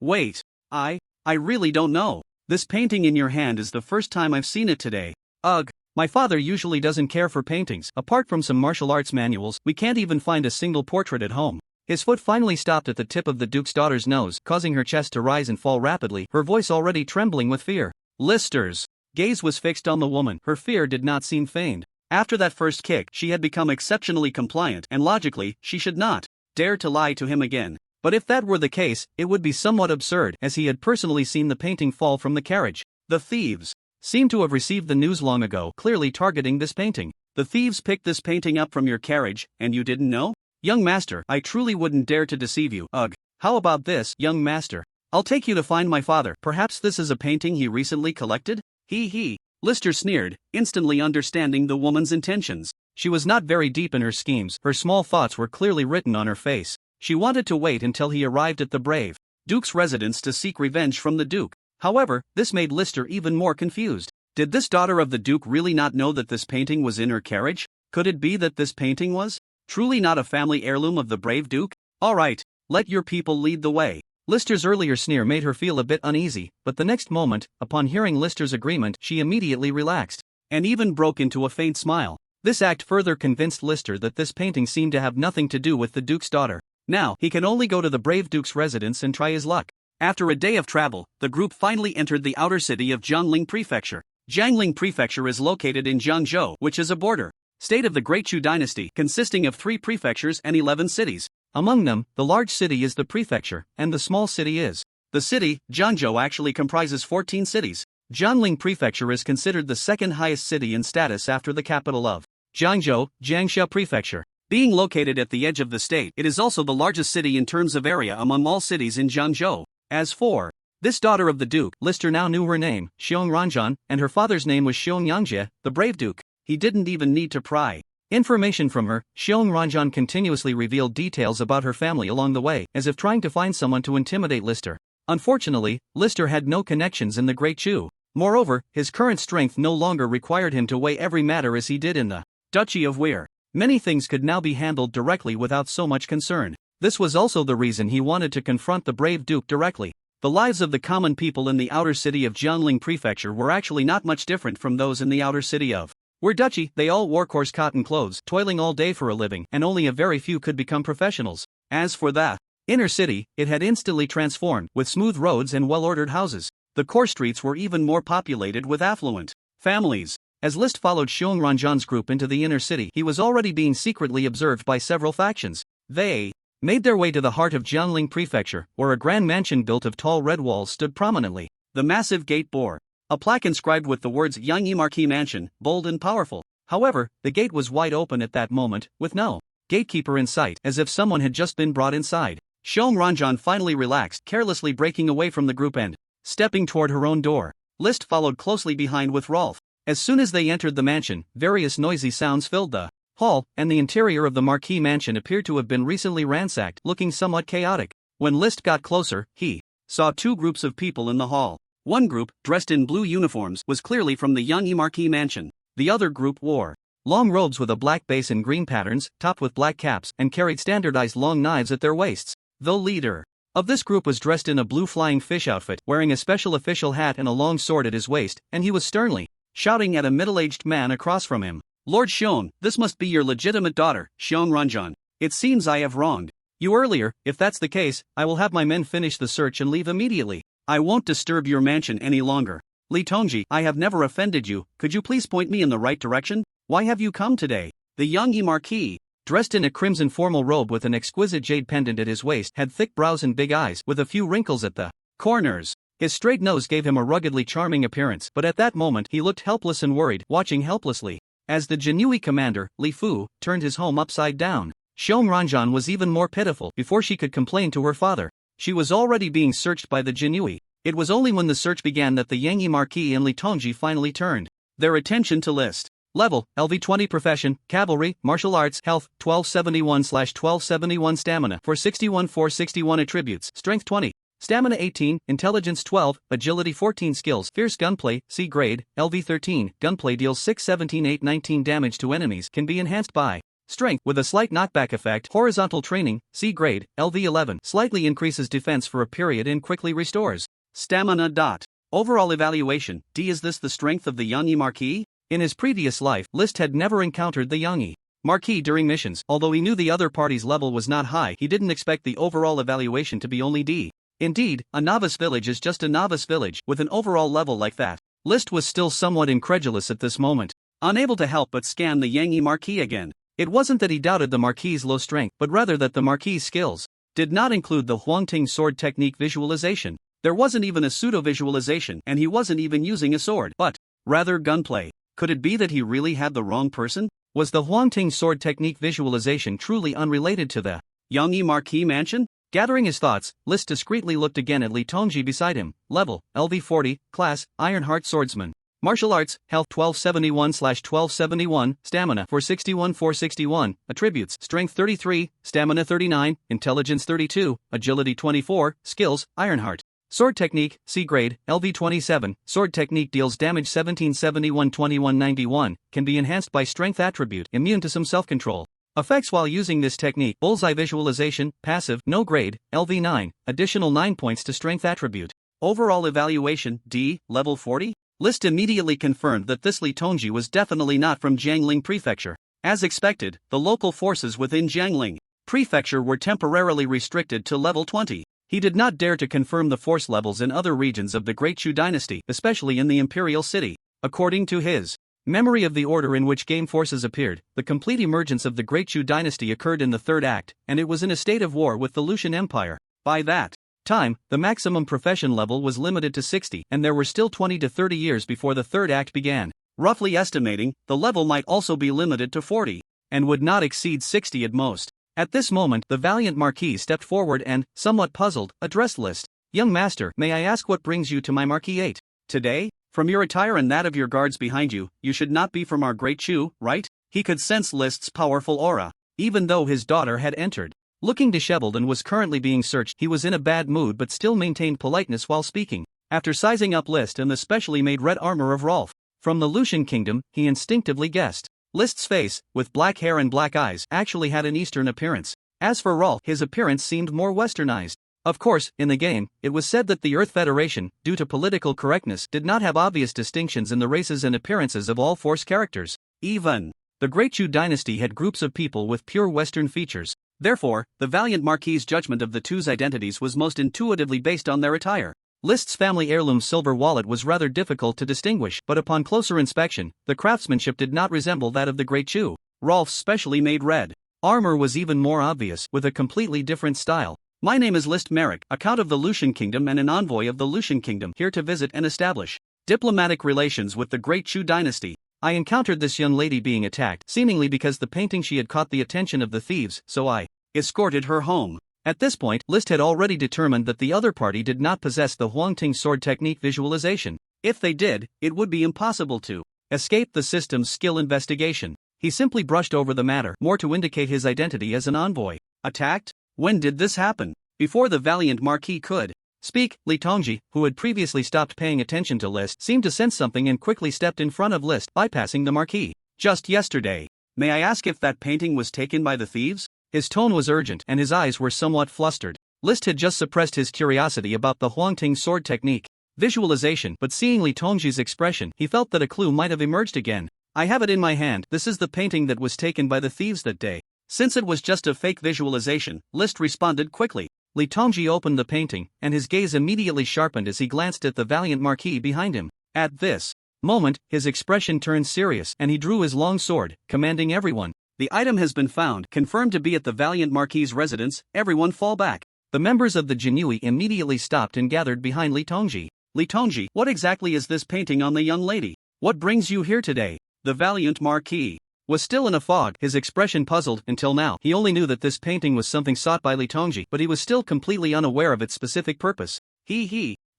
wait, I really don't know. This painting in your hand is the first time I've seen it today. Ugh, my father usually doesn't care for paintings. Apart from some martial arts manuals, we can't even find a single portrait at home. His foot finally stopped at the tip of the Duke's daughter's nose, causing her chest to rise and fall rapidly, her voice already trembling with fear. Lister's gaze was fixed on the woman. Her fear did not seem feigned. After that first kick, she had become exceptionally compliant, and logically, she should not dare to lie to him again. But if that were the case, it would be somewhat absurd, as he had personally seen the painting fall from the carriage. The thieves seemed to have received the news long ago, clearly targeting this painting. The thieves picked this painting up from your carriage, and you didn't know? Young master, I truly wouldn't dare to deceive you. Ugh. How about this, young master? I'll take you to find my father. Perhaps this is a painting he recently collected? He. Lister sneered, instantly understanding the woman's intentions. She was not very deep in her schemes. Her small thoughts were clearly written on her face. She wanted to wait until he arrived at the Brave Duke's residence to seek revenge from the Duke. However, this made Lister even more confused. Did this daughter of the Duke really not know that this painting was in her carriage? Could it be that this painting was truly not a family heirloom of the Brave Duke? All right, let your people lead the way. Lister's earlier sneer made her feel a bit uneasy, but the next moment, upon hearing Lister's agreement, she immediately relaxed, and even broke into a faint smile. This act further convinced Lister that this painting seemed to have nothing to do with the Duke's daughter. Now, he can only go to the brave Duke's residence and try his luck. After a day of travel, the group finally entered the outer city of Jiangling Prefecture. Jiangling Prefecture is located in Jiangzhou, which is a border state of the Great Chu dynasty, consisting of 3 prefectures and 11 cities. Among them, the large city is the prefecture, and the small city is the city. Jiangzhou actually comprises 14 cities. Jiangling Prefecture is considered the second highest city in status after the capital of Jiangzhou, Jiangxia Prefecture. Being located at the edge of the state, it is also the largest city in terms of area among all cities in Jiangzhou. As for this daughter of the Duke, Lister now knew her name, Xiong Ranjan, and her father's name was Xiong Yangjie, the brave Duke. He didn't even need to pry information from her. Xiong Ranjan continuously revealed details about her family along the way, as if trying to find someone to intimidate Lister. Unfortunately, Lister had no connections in the Great Chu. Moreover, his current strength no longer required him to weigh every matter as he did in the Duchy of Weir. Many things could now be handled directly without so much concern. This was also the reason he wanted to confront the brave Duke directly. The lives of the common people in the outer city of Jiangling Prefecture were actually not much different from those in the outer city of Weir Duchy. They all wore coarse cotton clothes, toiling all day for a living, and only a very few could become professionals. As for the inner city, it had instantly transformed, with smooth roads and well-ordered houses. The core streets were even more populated with affluent families. As List followed Xiong Ranjan's group into the inner city, he was already being secretly observed by several factions. They made their way to the heart of Jiangling Prefecture, where a grand mansion built of tall red walls stood prominently. The massive gate bore a plaque inscribed with the words Yangyi Marquis Mansion, bold and powerful. However, the gate was wide open at that moment, with no gatekeeper in sight, as if someone had just been brought inside. Xiong Ranjan finally relaxed, carelessly breaking away from the group and stepping toward her own door. List followed closely behind with Rolf. As soon as they entered the mansion, various noisy sounds filled the hall, and the interior of the Marquis mansion appeared to have been recently ransacked, looking somewhat chaotic. When List got closer, he saw 2 groups of people in the hall. One group, dressed in blue uniforms, was clearly from the Yangyi Marquis mansion. The other group wore long robes with a black base and green patterns, topped with black caps, and carried standardized long knives at their waists. The leader of this group was dressed in a blue flying fish outfit, wearing a special official hat and a long sword at his waist, and he was sternly shouting at a middle-aged man across from him. Lord Xiong, this must be your legitimate daughter, Xiong Ranjan. It seems I have wronged you earlier. If that's the case, I will have my men finish the search and leave immediately. I won't disturb your mansion any longer. Li Tongji, I have never offended you. Could you please point me in the right direction? Why have you come today? The Yangyi Marquis, dressed in a crimson formal robe with an exquisite jade pendant at his waist, had thick brows and big eyes, with a few wrinkles at the corners. His straight nose gave him a ruggedly charming appearance, but at that moment he looked helpless and worried, watching helplessly as the Jinui commander, Li Fu, turned his home upside down. Xiong Ranjan was even more pitiful. Before she could complain to her father, she was already being searched by the Jinui. It was only when the search began that the Yangyi Marquis and Li Tongji finally turned their attention to List. Level, LV20 Profession, Cavalry, Martial Arts, Health, 1271/1271 Stamina, 461 Attributes, Strength 20. Stamina 18, Intelligence 12, Agility 14 Skills, Fierce Gunplay, C grade, LV 13, Gunplay deals 6-17-8-19 damage to enemies, can be enhanced by Strength with a slight knockback effect, Horizontal Training, C grade, LV 11, slightly increases defense for a period and quickly restores Stamina. Overall Evaluation, D. Is this the strength of the Yangyi Marquis? In his previous life, List had never encountered the Yangyi Marquis during missions. Although he knew the other party's level was not high, he didn't expect the overall evaluation to be only D. Indeed, a novice village is just a novice village. With an overall level like that, List was still somewhat incredulous at this moment, unable to help but scan the Yangyi Marquis again. It wasn't that he doubted the Marquis' low strength, but rather that the Marquis' skills did not include the Huangting sword technique visualization. There wasn't even a pseudo-visualization, and he wasn't even using a sword, but rather gunplay. Could it be that he really had the wrong person? Was the Huangting sword technique visualization truly unrelated to the Yangyi Marquis mansion? Gathering his thoughts, List discreetly looked again at Li Tongji beside him. Level, LV 40, Class, Ironheart Swordsman. Martial Arts, Health 1271/1271, Stamina 461. Attributes, Strength 33, Stamina 39, Intelligence 32, Agility 24, Skills, Ironheart. Sword Technique, C grade, LV 27, Sword Technique deals damage 17-71-21-91, can be enhanced by Strength attribute, immune to some self-control effects while using this technique. Bullseye Visualization, Passive, No grade, LV 9, additional 9 points to Strength attribute. Overall Evaluation, D, Level 40? List immediately confirmed that this Li Tongji was definitely not from Jiangling Prefecture. As expected, the local forces within Jiangling Prefecture were temporarily restricted to level 20. He did not dare to confirm the force levels in other regions of the Great Chu dynasty, especially in the imperial city. According to his memory of the order in which game forces appeared, the complete emergence of the Great Chu dynasty occurred in the third act, and it was in a state of war with the Lucian Empire. By that time, the maximum profession level was limited to 60, and there were still 20 to 30 years before the third act began. Roughly estimating, the level might also be limited to 40, and would not exceed 60 at most. At this moment, the valiant Marquis stepped forward and, somewhat puzzled, addressed List. "Young master, may I ask what brings you to my Marquis 8? Today? From your attire and that of your guards behind you, you should not be from our Great Chu, right?" He could sense List's powerful aura, even though his daughter had entered. Looking disheveled and was currently being searched, he was in a bad mood but still maintained politeness while speaking. After sizing up List and the specially made red armor of Rolf from the Lucian kingdom, he instinctively guessed. List's face, with black hair and black eyes, actually had an Eastern appearance. As for Rolf, his appearance seemed more westernized. Of course, in the game, it was said that the Earth Federation, due to political correctness, did not have obvious distinctions in the races and appearances of all Force characters. Even the Great Chu dynasty had groups of people with pure Western features. Therefore, the valiant Marquis's judgment of the two's identities was most intuitively based on their attire. List's family heirloom silver wallet was rather difficult to distinguish, but upon closer inspection, the craftsmanship did not resemble that of the Great Chu. Rolf's specially made red armor was even more obvious, with a completely different style. "My name is List Merrick, a count of the Lucian Kingdom and an envoy of the Lucian Kingdom, here to visit and establish diplomatic relations with the Great Chu dynasty. I encountered this young lady being attacked, seemingly because the painting she had caught the attention of the thieves, so I escorted her home." At this point, List had already determined that the other party did not possess the Huangting sword technique visualization. If they did, it would be impossible to escape the system's skill investigation. He simply brushed over the matter, more to indicate his identity as an envoy. "Attacked? When did this happen?" Before the valiant Marquis could speak, Li Tongji, who had previously stopped paying attention to List, seemed to sense something and quickly stepped in front of List, bypassing the Marquis. "Just yesterday. May I ask if that painting was taken by the thieves?" His tone was urgent and his eyes were somewhat flustered. List had just suppressed his curiosity about the Huangting sword technique visualization, but seeing Li Tongji's expression, he felt that a clue might have emerged again. "I have it in my hand. This is the painting that was taken by the thieves that day." Since it was just a fake visualization, List responded quickly. Li Tongji opened the painting, and his gaze immediately sharpened as he glanced at the valiant Marquis behind him. At this moment, his expression turned serious, and he drew his long sword, commanding everyone. "The item has been found, confirmed to be at the valiant Marquis's residence. Everyone fall back." The members of the Jinui immediately stopped and gathered behind Li Tongji. "Li Tongji, what exactly is this painting on the young lady? What brings you here today?" The valiant Marquis was still in a fog, his expression puzzled. Until now, he only knew that this painting was something sought by Li Tongji, but he was still completely unaware of its specific purpose.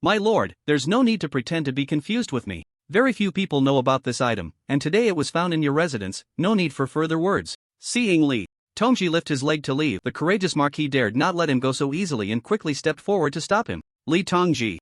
My lord, there's no need to pretend to be confused with me. Very few people know about this item, and today it was found in your residence. No need for further words." Seeing Li Tongji lift his leg to leave, the courageous Marquis dared not let him go so easily and quickly stepped forward to stop him. Li Tongji,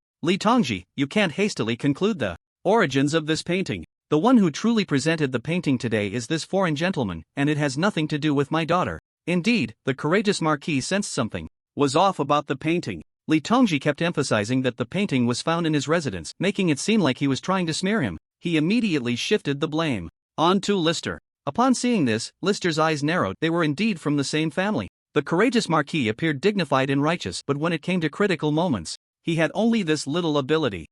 you can't hastily conclude the origins of this painting. The one who truly presented the painting today is this foreign gentleman, and it has nothing to do with my daughter." Indeed, the courageous Marquis sensed something was off about the painting. Li Tongji kept emphasizing that the painting was found in his residence, making it seem like he was trying to smear him. He immediately shifted the blame on to Lister. Upon seeing this, Lister's eyes narrowed. They were indeed from the same family. The courageous Marquis appeared dignified and righteous, but when it came to critical moments, he had only this little ability.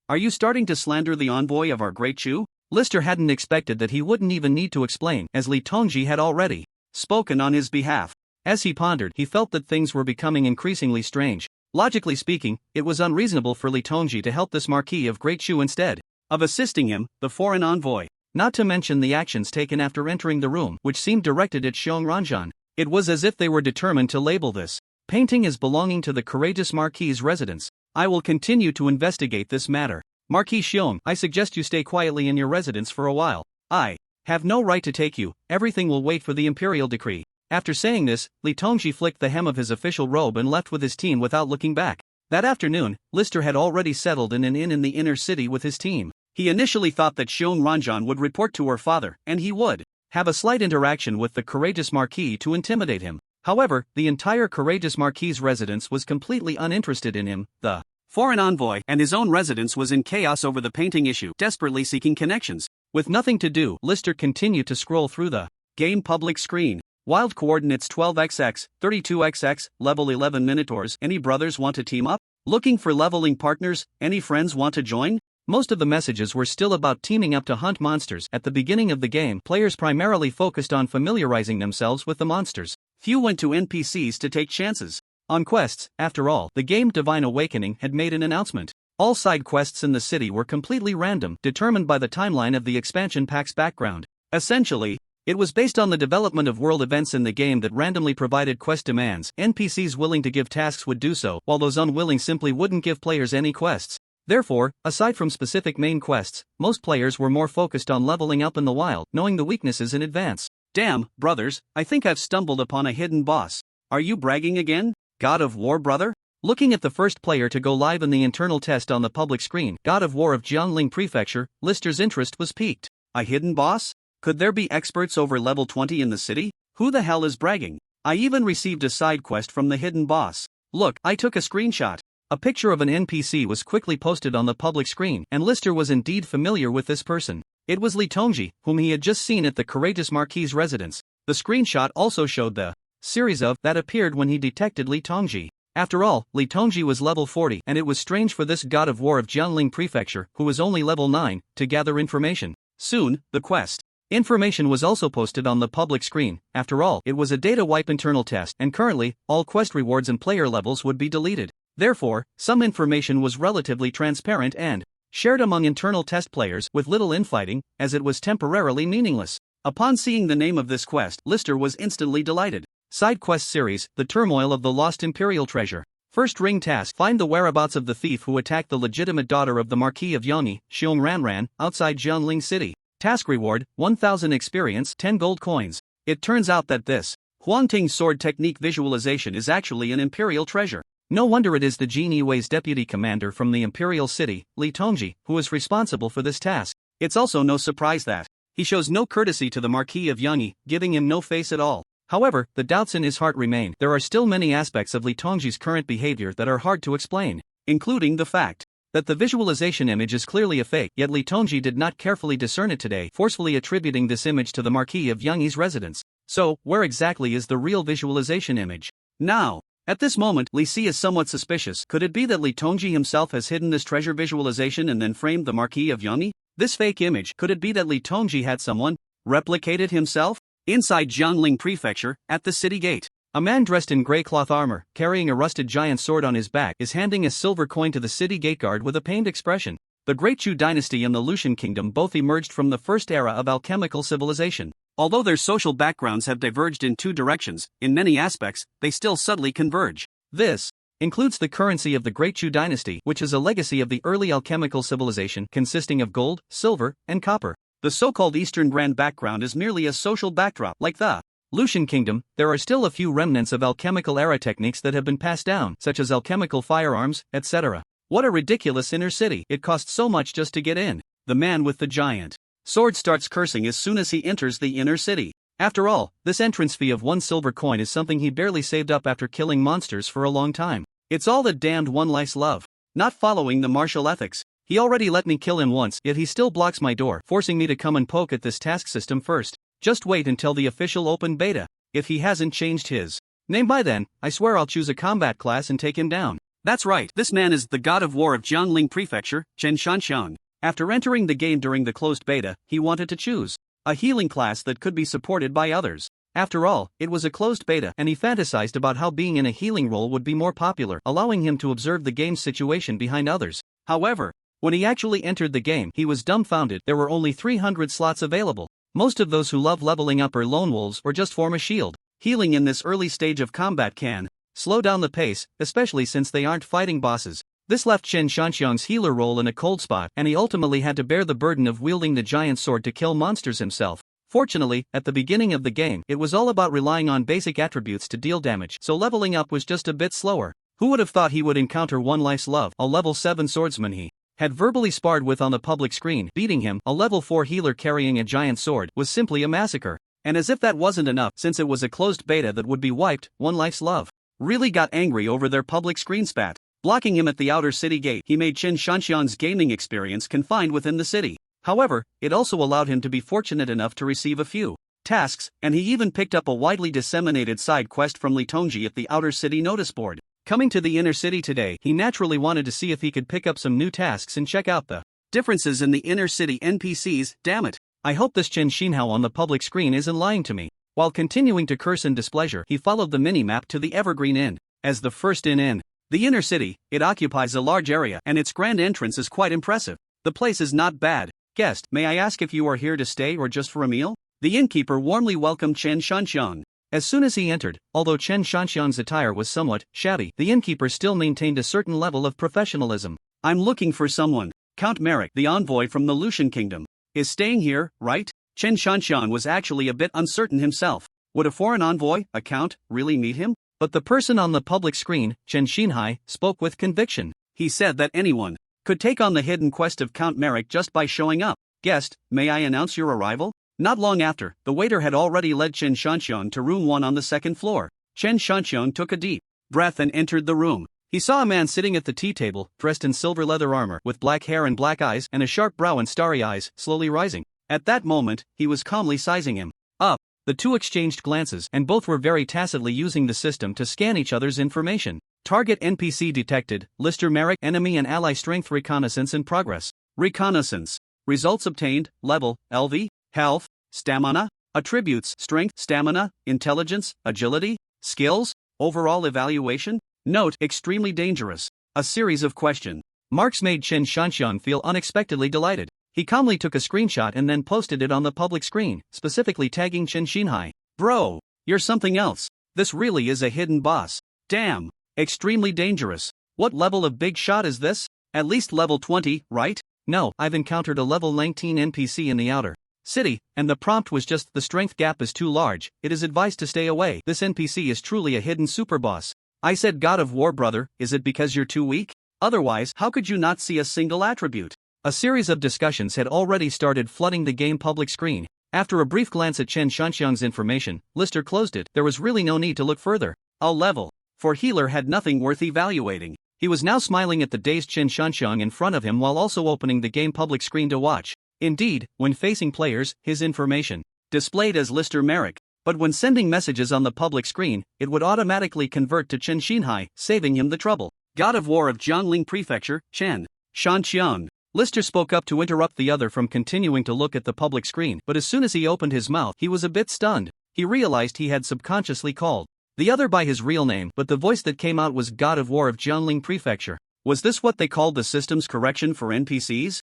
Are you starting to slander the envoy of our Great Chu?" Lister hadn't expected that he wouldn't even need to explain, as Li Tongji had already spoken on his behalf. As he pondered, he felt that things were becoming increasingly strange. Logically speaking, it was unreasonable for Li Tongji to help this Marquis of Great Chu instead of assisting him, the foreign envoy. Not to mention the actions taken after entering the room, which seemed directed at Xiong Ranjan. It was as if they were determined to label this painting as belonging to the courageous Marquis's residence. "I will continue to investigate this matter. Marquis Xiong, I suggest you stay quietly in your residence for a while. I have no right to take you. Everything will wait for the imperial decree." After saying this, Li Tongji flicked the hem of his official robe and left with his team without looking back. That afternoon, Lister had already settled in an inn in the inner city with his team. He initially thought that Xiong Ranjan would report to her father, and he would have a slight interaction with the courageous Marquis to intimidate him. However, the entire courageous Marquis's residence was completely uninterested in him. The foreign envoy, and his own residence was in chaos over the painting issue, desperately seeking connections. With nothing to do, Lister continued to scroll through the game public screen. Wild coordinates 12xx, 32xx, level 11 Minotaurs. Any brothers want to team up? Looking for leveling partners? Any friends want to join? Most of the messages were still about teaming up to hunt monsters. At the beginning of the game, players primarily focused on familiarizing themselves with the monsters. Few went to NPCs to take chances on quests. After all, the game Divine Awakening had made an announcement. All side quests in the city were completely random, determined by the timeline of the expansion pack's background. Essentially, it was based on the development of world events in the game that randomly provided quest demands. NPCs willing to give tasks would do so, while those unwilling simply wouldn't give players any quests. Therefore, aside from specific main quests, most players were more focused on leveling up in the wild, knowing the weaknesses in advance. Damn, brothers, I think I've stumbled upon a hidden boss. Are you bragging again? God of War brother? Looking at the first player to go live in the internal test on the public screen, God of War of Jiangling Prefecture, Lister's interest was piqued. A hidden boss? Could there be experts over level 20 in the city? Who the hell is bragging? I even received a side quest from the hidden boss. Look, I took a screenshot. A picture of an NPC was quickly posted on the public screen, and Lister was indeed familiar with this person. It was Li Tongji, whom he had just seen at the courageous Marquis's residence. The screenshot also showed the series of that appeared when he detected Li Tongji. After all, Li Tongji was level 40, and it was strange for this God of War of Jiangling Prefecture, who was only level 9, to gather information. Soon, the quest information was also posted on the public screen. After all, it was a data wipe internal test, and currently, all quest rewards and player levels would be deleted. Therefore, some information was relatively transparent and shared among internal test players with little infighting, as it was temporarily meaningless. Upon seeing the name of this quest, Lister was instantly delighted. Side quest series, The Turmoil of the Lost Imperial Treasure. First ring task: find the whereabouts of the thief who attacked the legitimate daughter of the Marquis of Yangyi, Xiong Ranran, outside Jiangling City. Task reward: 1000 experience, 10 gold coins. It turns out that this Huangting sword technique visualization is actually an imperial treasure. No wonder it is the Jin Yiwei's deputy commander from the imperial city, Li Tongji, who is responsible for this task. It's also no surprise that he shows no courtesy to the Marquis of Yangyi, giving him no face at all. However, the doubts in his heart remain. There are still many aspects of Li Tongji's current behavior that are hard to explain, including the fact that the visualization image is clearly a fake, yet Li Tongji did not carefully discern it today, forcefully attributing this image to the Marquis of Yangyi's residence. So, where exactly is the real visualization image? Now, at this moment, Li Si is somewhat suspicious. Could it be that Li Tongji himself has hidden this treasure visualization and then framed the Marquis of Yangyi? This fake image, could it be that Li Tongji had someone replicate it himself? Inside Jiangling Prefecture, at the city gate, a man dressed in grey cloth armor, carrying a rusted giant sword on his back, is handing a silver coin to the city gate guard with a pained expression. The Great Chu dynasty and the Lucian kingdom both emerged from the first era of alchemical civilization. Although their social backgrounds have diverged in two directions, in many aspects, they still subtly converge. This includes the currency of the Great Chu dynasty, which is a legacy of the early alchemical civilization consisting of gold, silver, and copper. The so-called Eastern Grand background is merely a social backdrop. Like the Lucian kingdom, there are still a few remnants of alchemical era techniques that have been passed down, such as alchemical firearms, etc. What a ridiculous inner city. It costs so much just to get in. The man with the giant sword starts cursing as soon as he enters the inner city. After all, this entrance fee of 1 silver coin is something he barely saved up after killing monsters for a long time. It's all that damned one life's love. Not following the martial ethics. He already let me kill him once, yet he still blocks my door, forcing me to come and poke at this task system first. Just wait until the official open beta. If he hasn't changed his name by then, I swear I'll choose a combat class and take him down. That's right, this man is the God of War of Jiangling Prefecture, Chen Shanxiang. After entering the game during the closed beta, he wanted to choose a healing class that could be supported by others. After all, it was a closed beta, and he fantasized about how being in a healing role would be more popular, allowing him to observe the game's situation behind others. However, when he actually entered the game, he was dumbfounded. There were only 300 slots available. Most of those who love leveling up are lone wolves or just form a shield. Healing in this early stage of combat can slow down the pace, especially since they aren't fighting bosses. This left Chen Shanxiang's healer role in a cold spot, and he ultimately had to bear the burden of wielding the giant sword to kill monsters himself. Fortunately, at the beginning of the game, it was all about relying on basic attributes to deal damage, so leveling up was just a bit slower. Who would have thought he would encounter one life's love, a level 7 swordsman he had verbally sparred with on the public screen? Beating him, a level 4 healer carrying a giant sword, was simply a massacre. And as if that wasn't enough, since it was a closed beta that would be wiped, one life's love really got angry over their public screen spat. blocking him at the outer city gate. He made Chen Shanxian's gaming experience confined within the city. However, it also allowed him to be fortunate enough to receive a few tasks, and he even picked up a widely disseminated side quest from Li Tongji at the outer city notice board. Coming to the inner city today, he naturally wanted to see if he could pick up some new tasks and check out the differences in the inner city NPCs. Damn it. I hope this Chen Xinhao on the public screen isn't lying to me. While continuing to curse in displeasure, he followed the mini-map to the Evergreen Inn. As the first inn in the inner city, it occupies a large area and its grand entrance is quite impressive. The place is not bad. Guest, may I ask if you are here to stay or just for a meal? The innkeeper warmly welcomed Chen Shanxian. As soon as he entered, although Chen Shanxian's attire was somewhat shabby, the innkeeper still maintained a certain level of professionalism. I'm looking for someone. Count Merrick, the envoy from the Lucian Kingdom, is staying here, right? Chen Shanxian was actually a bit uncertain himself. Would a foreign envoy, a count, really meet him? But the person on the public screen, Chen Xinhai, spoke with conviction. He said that anyone could take on the hidden quest of Count Merrick just by showing up. Guest, may I announce your arrival? Not long after, the waiter had already led Chen Shanxian to room 1 on the second floor. Chen Shanxian took a deep breath and entered the room. He saw a man sitting at the tea table, dressed in silver leather armor, with black hair and black eyes, and a sharp brow and starry eyes, slowly rising. At that moment, he was calmly sizing him up. The two exchanged glances, and both were very tacitly using the system to scan each other's information. Target NPC detected, Lister Merrick, enemy and ally strength reconnaissance in progress. Reconnaissance. Results obtained, level, LV, health, stamina, attributes, strength, stamina, intelligence, agility, skills, overall evaluation. Note, extremely dangerous. A series of question marks made Chen Shanxian feel unexpectedly delighted. He calmly took a screenshot and then posted it on the public screen, specifically tagging Chen Xinhai. Bro, you're something else. This really is a hidden boss. Damn. Extremely dangerous. What level of big shot is this? At least level 20, right? No, I've encountered a level 19 NPC in the outer city, and the prompt was just the strength gap is too large, it is advised to stay away. This NPC is truly a hidden super boss. I said God of War brother, is it because you're too weak? Otherwise, how could you not see a single attribute? A series of discussions had already started flooding the game public screen. After a brief glance at Chen Shanxiang's information, Lister closed it. There was really no need to look further. A level for healer had nothing worth evaluating. He was now smiling at the dazed Chen Shanxiang in front of him while also opening the game public screen to watch. Indeed, when facing players, his information displayed as Lister Merrick. But when sending messages on the public screen, it would automatically convert to Chen Xinhai, saving him the trouble. God of War of Jiangling Prefecture, Chen Shanxiang. Lister spoke up to interrupt the other from continuing to look at the public screen, but as soon as he opened his mouth, he was a bit stunned. He realized he had subconsciously called the other by his real name, but the voice that came out was God of War of Jiangling Prefecture. Was this what they called the system's correction for NPCs?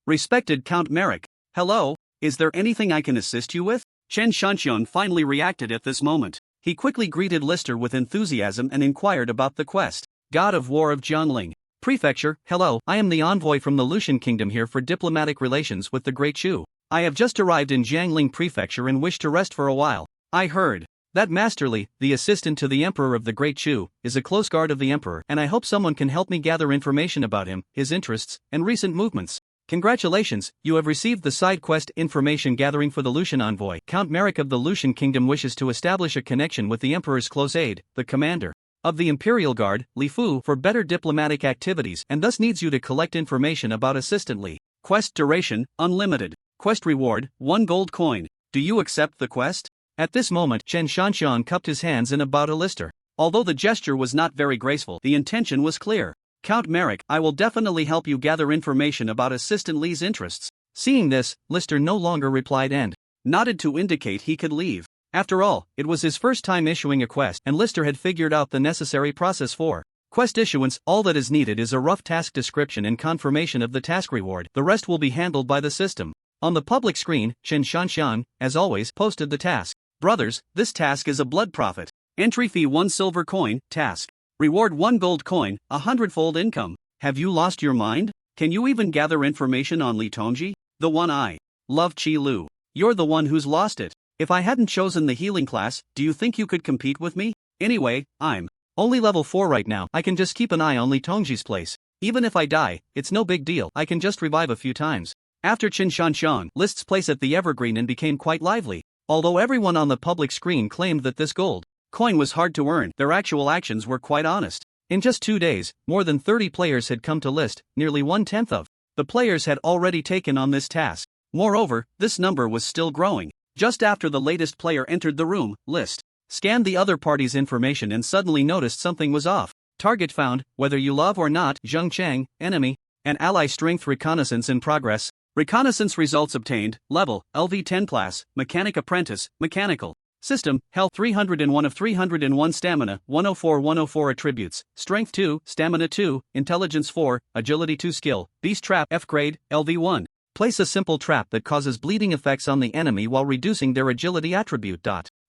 Respected Count Merrick. Hello, is there anything I can assist you with? Chen Shanxian finally reacted at this moment. He quickly greeted Lister with enthusiasm and inquired about the quest. God of War of Jiangling Prefecture, hello, I am the envoy from the Lucian Kingdom here for diplomatic relations with the Great Chu. I have just arrived in Jiangling Prefecture and wish to rest for a while. I heard that Master Li, the assistant to the Emperor of the Great Chu, is a close guard of the Emperor, and I hope someone can help me gather information about him, his interests, and recent movements. Congratulations, you have received the side quest information gathering for the Lucian envoy. Count Merrick of the Lucian Kingdom wishes to establish a connection with the Emperor's close aide, the commander of the Imperial Guard, Li Fu, for better diplomatic activities and thus needs you to collect information about Assistant Li. Quest duration, unlimited. Quest reward, 1 gold coin. Do you accept the quest? At this moment, Chen Shanxian cupped his hands in a bow to Lister. Although the gesture was not very graceful, the intention was clear. Count Merrick, I will definitely help you gather information about Assistant Li's interests. Seeing this, Lister no longer replied and nodded to indicate he could leave. After all, it was his first time issuing a quest, and Lister had figured out the necessary process for quest issuance. All that is needed is a rough task description and confirmation of the task reward. The rest will be handled by the system. On the public screen, Chen Shanxian, as always, posted the task. Brothers, this task is a blood profit. Entry fee 1 silver coin, task. Reward 1 gold coin, 100-fold income. Have you lost your mind? Can you even gather information on Li Tongji? The one I love, Qi Lu. You're the one who's lost it. If I hadn't chosen the healing class, do you think you could compete with me? Anyway, I'm only level 4 right now. I can just keep an eye on Li Tongji's place. Even if I die, it's no big deal. I can just revive a few times. After Chen Shanxian, List's place at the Evergreen Inn became quite lively. Although everyone on the public screen claimed that this gold coin was hard to earn, their actual actions were quite honest. In just 2 days, more than 30 players had come to List, nearly 1/10 of the players had already taken on this task. Moreover, this number was still growing. Just after the latest player entered the room, List scanned the other party's information and suddenly noticed something was off. Target found, whether you love or not, Zheng Chang, enemy, and ally strength reconnaissance in progress. Reconnaissance results obtained, level, LV10 class, mechanic apprentice, mechanical. System, health 301 of 301 stamina, 104 attributes, strength 2, stamina 2, intelligence 4, agility 2 skill, beast trap F grade, LV1. Place a simple trap that causes bleeding effects on the enemy while reducing their agility attribute.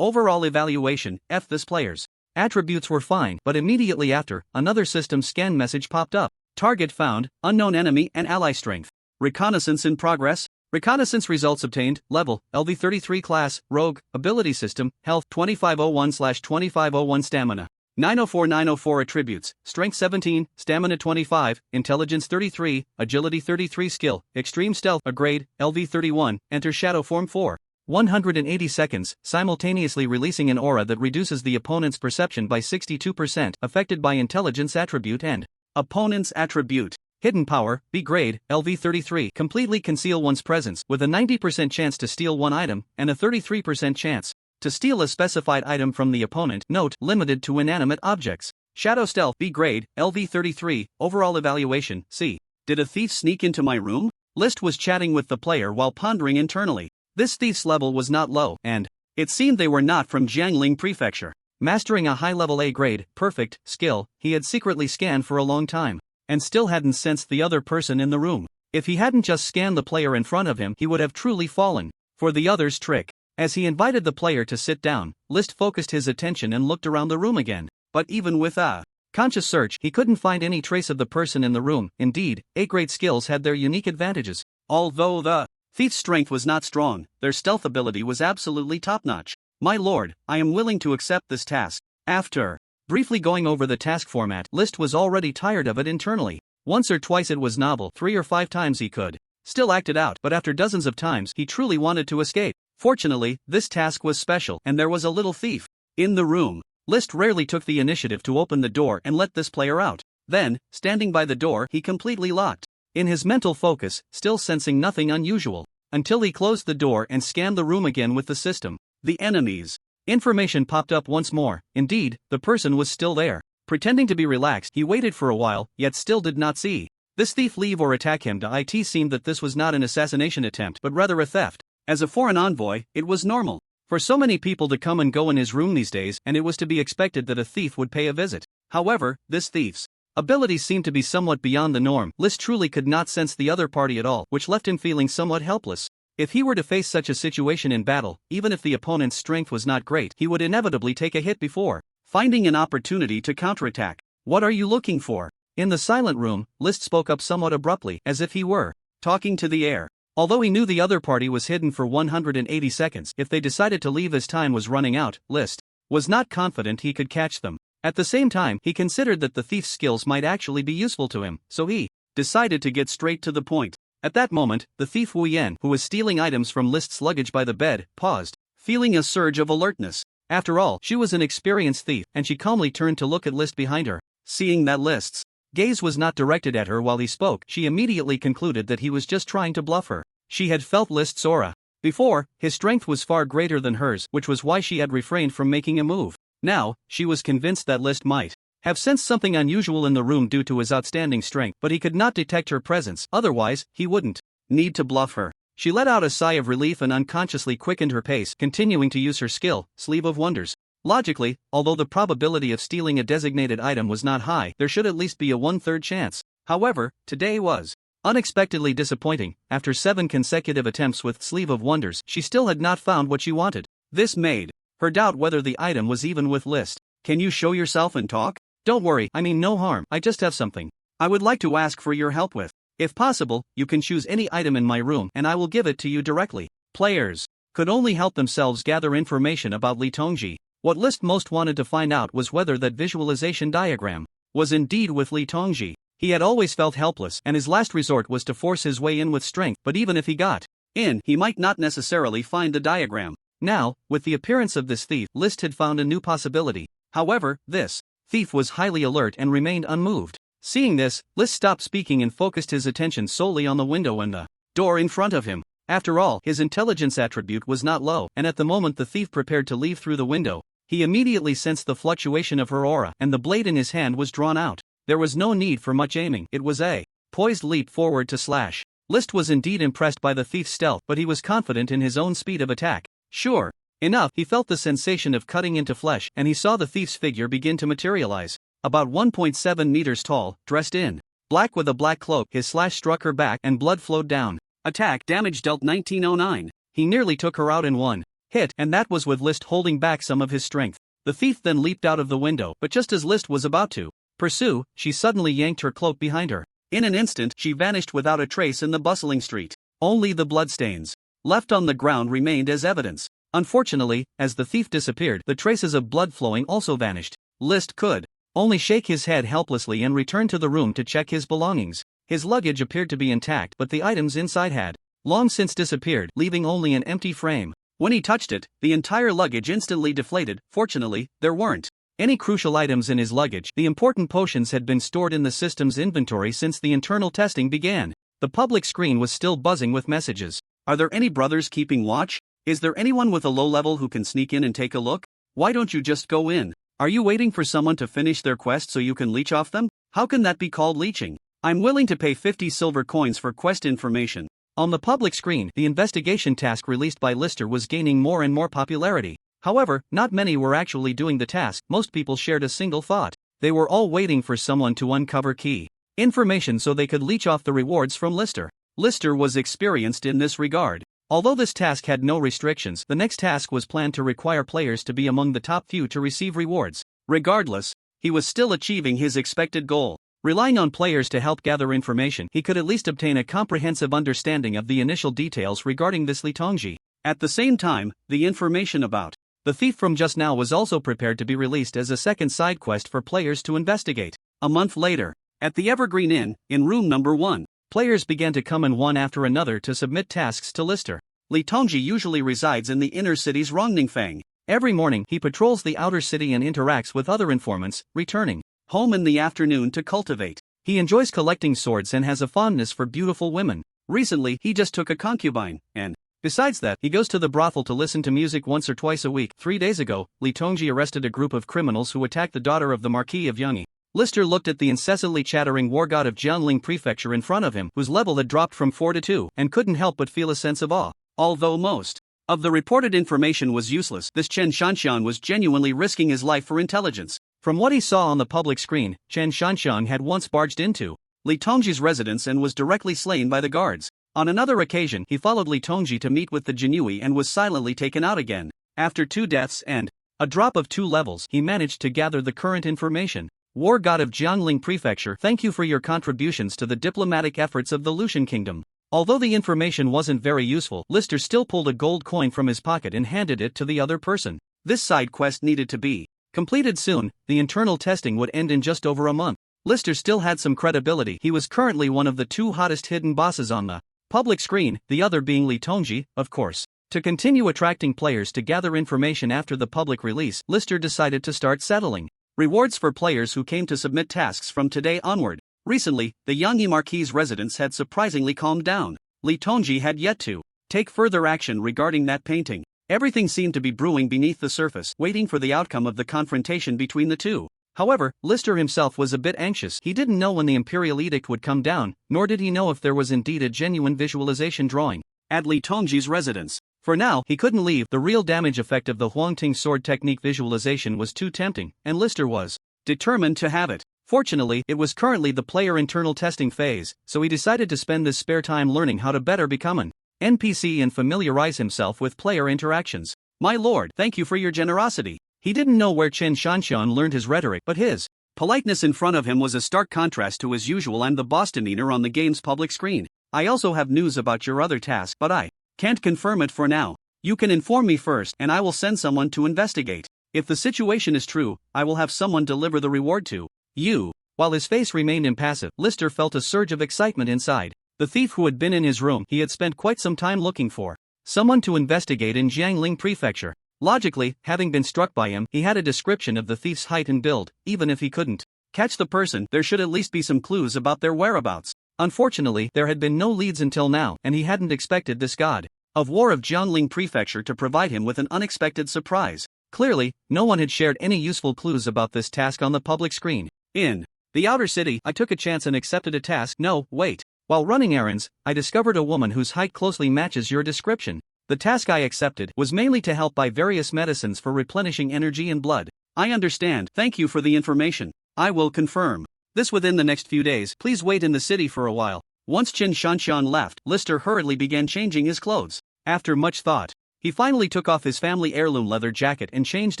Overall evaluation, F. This player's attributes were fine, but immediately after, another system scan message popped up. Target found, unknown enemy and ally strength. Reconnaissance in progress. Reconnaissance results obtained, level, LV33 class, rogue, ability system, health 2501/2501 stamina, 904 attributes, strength 17, stamina 25, intelligence 33, agility 33 skill, extreme stealth, a grade, LV31, enter shadow form 4. 180 seconds, simultaneously releasing an aura that reduces the opponent's perception by 62%, affected by intelligence attribute and opponent's attribute. Hidden power, B grade, LV33, completely conceal one's presence, with a 90% chance to steal one item, and a 33% chance to steal a specified item from the opponent. Note, limited to inanimate objects. Shadow stealth, B grade, LV33, overall evaluation, C. Did a thief sneak into my room? List was chatting with the player while pondering internally. This thief's level was not low, and it seemed they were not from Jiangling Prefecture. Mastering a high-level A grade, perfect, skill, he had secretly scanned for a long time, and still hadn't sensed the other person in the room. If he hadn't just scanned the player in front of him, he would have truly fallen for the other's trick. As he invited the player to sit down, List focused his attention and looked around the room again. But even with a conscious search, he couldn't find any trace of the person in the room. Indeed, A-grade skills had their unique advantages. Although the thief's strength was not strong, their stealth ability was absolutely top-notch. My lord, I am willing to accept this task. After briefly going over the task format, List was already tired of it internally. Once or twice it was novel, 3 or 5 times he could still act it out, but after dozens of times he truly wanted to escape. Fortunately, this task was special, and there was a little thief in the room. List rarely took the initiative to open the door and let this player out. Then, standing by the door, he completely locked in his mental focus, still sensing nothing unusual, until he closed the door and scanned the room again with the system. The enemies' information popped up once more. Indeed, the person was still there. Pretending to be relaxed, he waited for a while, yet still did not see this thief leave or attack him. To it seemed that this was not an assassination attempt, but rather a theft. As a foreign envoy, it was normal for so many people to come and go in his room these days, and it was to be expected that a thief would pay a visit. However, this thief's abilities seemed to be somewhat beyond the norm. List truly could not sense the other party at all, which left him feeling somewhat helpless. If he were to face such a situation in battle, even if the opponent's strength was not great, he would inevitably take a hit before finding an opportunity to counterattack. What are you looking for? In the silent room, List spoke up somewhat abruptly, as if he were talking to the air. Although he knew the other party was hidden for 180 seconds, if they decided to leave as time was running out, List was not confident he could catch them. At the same time, he considered that the thief's skills might actually be useful to him, so he decided to get straight to the point. At that moment, the thief Wu Yan, who was stealing items from List's luggage by the bed, paused, feeling a surge of alertness. After all, she was an experienced thief, and she calmly turned to look at List behind her. Seeing that List's gaze was not directed at her while he spoke, she immediately concluded that he was just trying to bluff her. She had felt List's aura before. His strength was far greater than hers, which was why she had refrained from making a move. Now, she was convinced that List might have sensed something unusual in the room due to his outstanding strength, but he could not detect her presence. Otherwise, he wouldn't need to bluff her. She let out a sigh of relief and unconsciously quickened her pace, continuing to use her skill, Sleeve of Wonders. Logically, although the probability of stealing a designated item was not high, there should at least be a 1/3 chance. However, today was unexpectedly disappointing. After 7 consecutive attempts with Sleeve of Wonders, she still had not found what she wanted. This made her doubt whether the item was even with List. Can you show yourself and talk? Don't worry, I mean no harm, I just have something I would like to ask for your help with. If possible, you can choose any item in my room and I will give it to you directly. Players could only help themselves gather information about Li Tongji. What List most wanted to find out was whether that visualization diagram was indeed with Li Tongji. He had always felt helpless, and his last resort was to force his way in with strength, but even if he got in, he might not necessarily find the diagram. Now, with the appearance of this thief, List had found a new possibility. However, this thief was highly alert and remained unmoved. Seeing this, List stopped speaking and focused his attention solely on the window and the door in front of him. After all, his intelligence attribute was not low, and at the moment the thief prepared to leave through the window, he immediately sensed the fluctuation of her aura, and the blade in his hand was drawn out. There was no need for much aiming, it was a poised leap forward to slash. List was indeed impressed by the thief's stealth, but he was confident in his own speed of attack. Sure enough, he felt the sensation of cutting into flesh, and he saw the thief's figure begin to materialize. About 1.7 meters tall, dressed in black with a black cloak, his slash struck her back and blood flowed down. Attack damage dealt 1909. He nearly took her out in one hit, and that was with List holding back some of his strength. The thief then leaped out of the window, but just as List was about to pursue, she suddenly yanked her cloak behind her. In an instant, she vanished without a trace in the bustling street. Only the bloodstains left on the ground remained as evidence. Unfortunately, as the thief disappeared, the traces of blood flowing also vanished. List could only shake his head helplessly and return to the room to check his belongings. His luggage appeared to be intact, but the items inside had long since disappeared, leaving only an empty frame. When he touched it, the entire luggage instantly deflated. Fortunately, there weren't any crucial items in his luggage. The important potions had been stored in the system's inventory since the internal testing began. The public screen was still buzzing with messages. Are there any brothers keeping watch? Is there anyone with a low level who can sneak in and take a look? Why don't you just go in? Are you waiting for someone to finish their quest so you can leech off them? How can that be called leeching? I'm willing to pay 50 silver coins for quest information. On the public screen, the investigation task released by Lister was gaining more and more popularity. However, not many were actually doing the task. Most people shared a single thought. They were all waiting for someone to uncover key information so they could leech off the rewards from Lister. Lister was experienced in this regard. Although this task had no restrictions, the next task was planned to require players to be among the top few to receive rewards. Regardless, he was still achieving his expected goal. Relying on players to help gather information, he could at least obtain a comprehensive understanding of the initial details regarding this Li Tongji. At the same time, the information about the thief from just now was also prepared to be released as a second side quest for players to investigate. A month later, at the Evergreen Inn, in room number 1, players began to come in one after another to submit tasks to Lister. Li Tongji usually resides in the inner city's Rongningfang. Every morning he patrols the outer city and interacts with other informants, returning home in the afternoon to cultivate. He enjoys collecting swords and has a fondness for beautiful women. Recently, he just took a concubine, and besides that, he goes to the brothel to listen to music once or twice a week. 3 days ago, Li Tongji arrested a group of criminals who attacked the daughter of the Marquis of Yangyi. Lister looked at the incessantly chattering war god of Jiangling Prefecture in front of him, whose level had dropped from 4 to 2, and couldn't help but feel a sense of awe. Although most of the reported information was useless, this Chen Shanxian was genuinely risking his life for intelligence. From what he saw on the public screen, Chen Shanxian had once barged into Li Tongji's residence and was directly slain by the guards. On another occasion, he followed Li Tongji to meet with the Jinui and was silently taken out again. After 2 deaths and a drop of 2 levels, he managed to gather the current information. War god of Jiangling Prefecture, thank you for your contributions to the diplomatic efforts of the Lucian Kingdom. Although the information wasn't very useful, Lister still pulled a gold coin from his pocket and handed it to the other person. This side quest needed to be completed soon. The internal testing would end in just over a month. Lister still had some credibility. He was currently one of the 2 hottest hidden bosses on the public screen, the other being Li Tongji, of course. To continue attracting players to gather information after the public release, Lister decided to start settling rewards for players who came to submit tasks from today onward. Recently, the Yangyi Marquis' residence had surprisingly calmed down. Li Tongji had yet to take further action regarding that painting. Everything seemed to be brewing beneath the surface, waiting for the outcome of the confrontation between the two. However, Lister himself was a bit anxious. He didn't know when the Imperial Edict would come down, nor did he know if there was indeed a genuine visualization drawing at Li Tongji's residence. For now, he couldn't leave. The real damage effect of the Huangting sword technique visualization was too tempting, and Lister was determined to have it. Fortunately, it was currently the player internal testing phase, so he decided to spend this spare time learning how to better become an NPC and familiarize himself with player interactions. My lord, thank you for your generosity. He didn't know where Chen Shanxian learned his rhetoric, but his politeness in front of him was a stark contrast to his usual and the boss demeanor on the game's public screen. I also have news about your other task, but I can't confirm it for now. You can inform me first, and I will send someone to investigate. If the situation is true, I will have someone deliver the reward to you. While his face remained impassive, Lister felt a surge of excitement inside. The thief who had been in his room, he had spent quite some time looking for someone to investigate in Jiangling Prefecture. Logically, having been struck by him, he had a description of the thief's height and build. Even if he couldn't catch the person, there should at least be some clues about their whereabouts. Unfortunately, there had been no leads until now, and he hadn't expected this god of war of Jiangling Prefecture to provide him with an unexpected surprise. Clearly, no one had shared any useful clues about this task on the public screen. In the outer city, I took a chance and accepted a task. No, wait. While running errands, I discovered a woman whose height closely matches your description. The task I accepted was mainly to help buy various medicines for replenishing energy and blood. I understand. Thank you for the information. I will confirm this within the next few days. Please wait in the city for a while. Once Qin Shanshan left, Lister hurriedly began changing his clothes. After much thought, he finally took off his family heirloom leather jacket and changed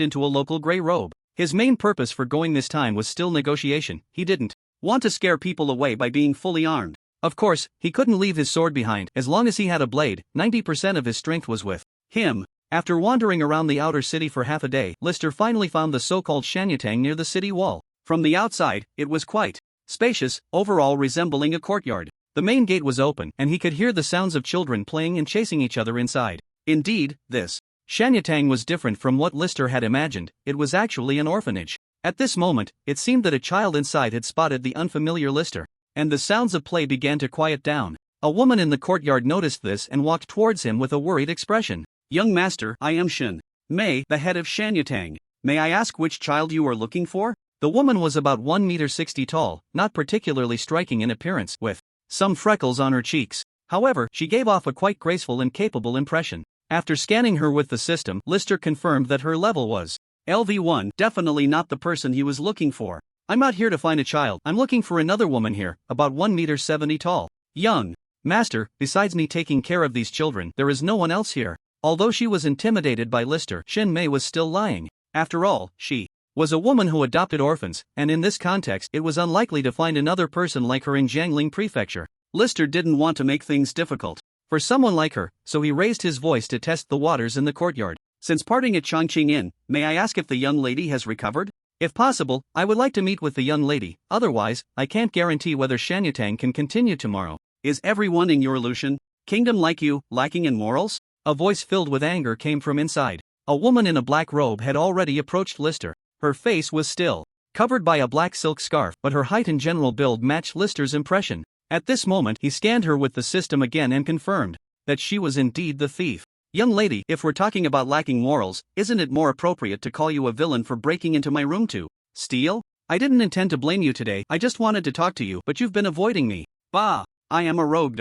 into a local gray robe. His main purpose for going this time was still negotiation. He didn't want to scare people away by being fully armed. Of course, he couldn't leave his sword behind. As long as he had a blade, 90% of his strength was with him. After wandering around the outer city for half a day, Lister finally found the so-called Shanyatang near the city wall. From the outside, it was quite spacious, overall resembling a courtyard. The main gate was open, and he could hear the sounds of children playing and chasing each other inside. Indeed, this Shanyatang was different from what Lister had imagined. It was actually an orphanage. At this moment, it seemed that a child inside had spotted the unfamiliar Lister, and the sounds of play began to quiet down. A woman in the courtyard noticed this and walked towards him with a worried expression. Young master, I am Shin Mei, the head of Shanyatang. May I ask which child you are looking for? The woman was about 1.60 meters tall, not particularly striking in appearance, with some freckles on her cheeks. However, she gave off a quite graceful and capable impression. After scanning her with the system, Lister confirmed that her level was LV1, definitely not the person he was looking for. I'm not here to find a child, I'm looking for another woman here, about 1.70 meters tall. Young master, besides me taking care of these children, there is no one else here. Although she was intimidated by Lister, Shin Mei was still lying. After all, she was a woman who adopted orphans, and in this context it was unlikely to find another person like her in Jiangling Prefecture. Lister didn't want to make things difficult for someone like her, so he raised his voice to test the waters in the courtyard. Since parting at Chongqing Inn, may I ask if the young lady has recovered? If possible, I would like to meet with the young lady, otherwise, I can't guarantee whether Shanyatang can continue tomorrow. Is everyone in your Aleutian kingdom like you, lacking in morals? A voice filled with anger came from inside. A woman in a black robe had already approached Lister. Her face was still covered by a black silk scarf, but her height and general build matched Lister's impression. At this moment, he scanned her with the system again and confirmed that she was indeed the thief. Young lady, if we're talking about lacking morals, isn't it more appropriate to call you a villain for breaking into my room to steal? I didn't intend to blame you today, I just wanted to talk to you, but you've been avoiding me. Bah! I am a rogue.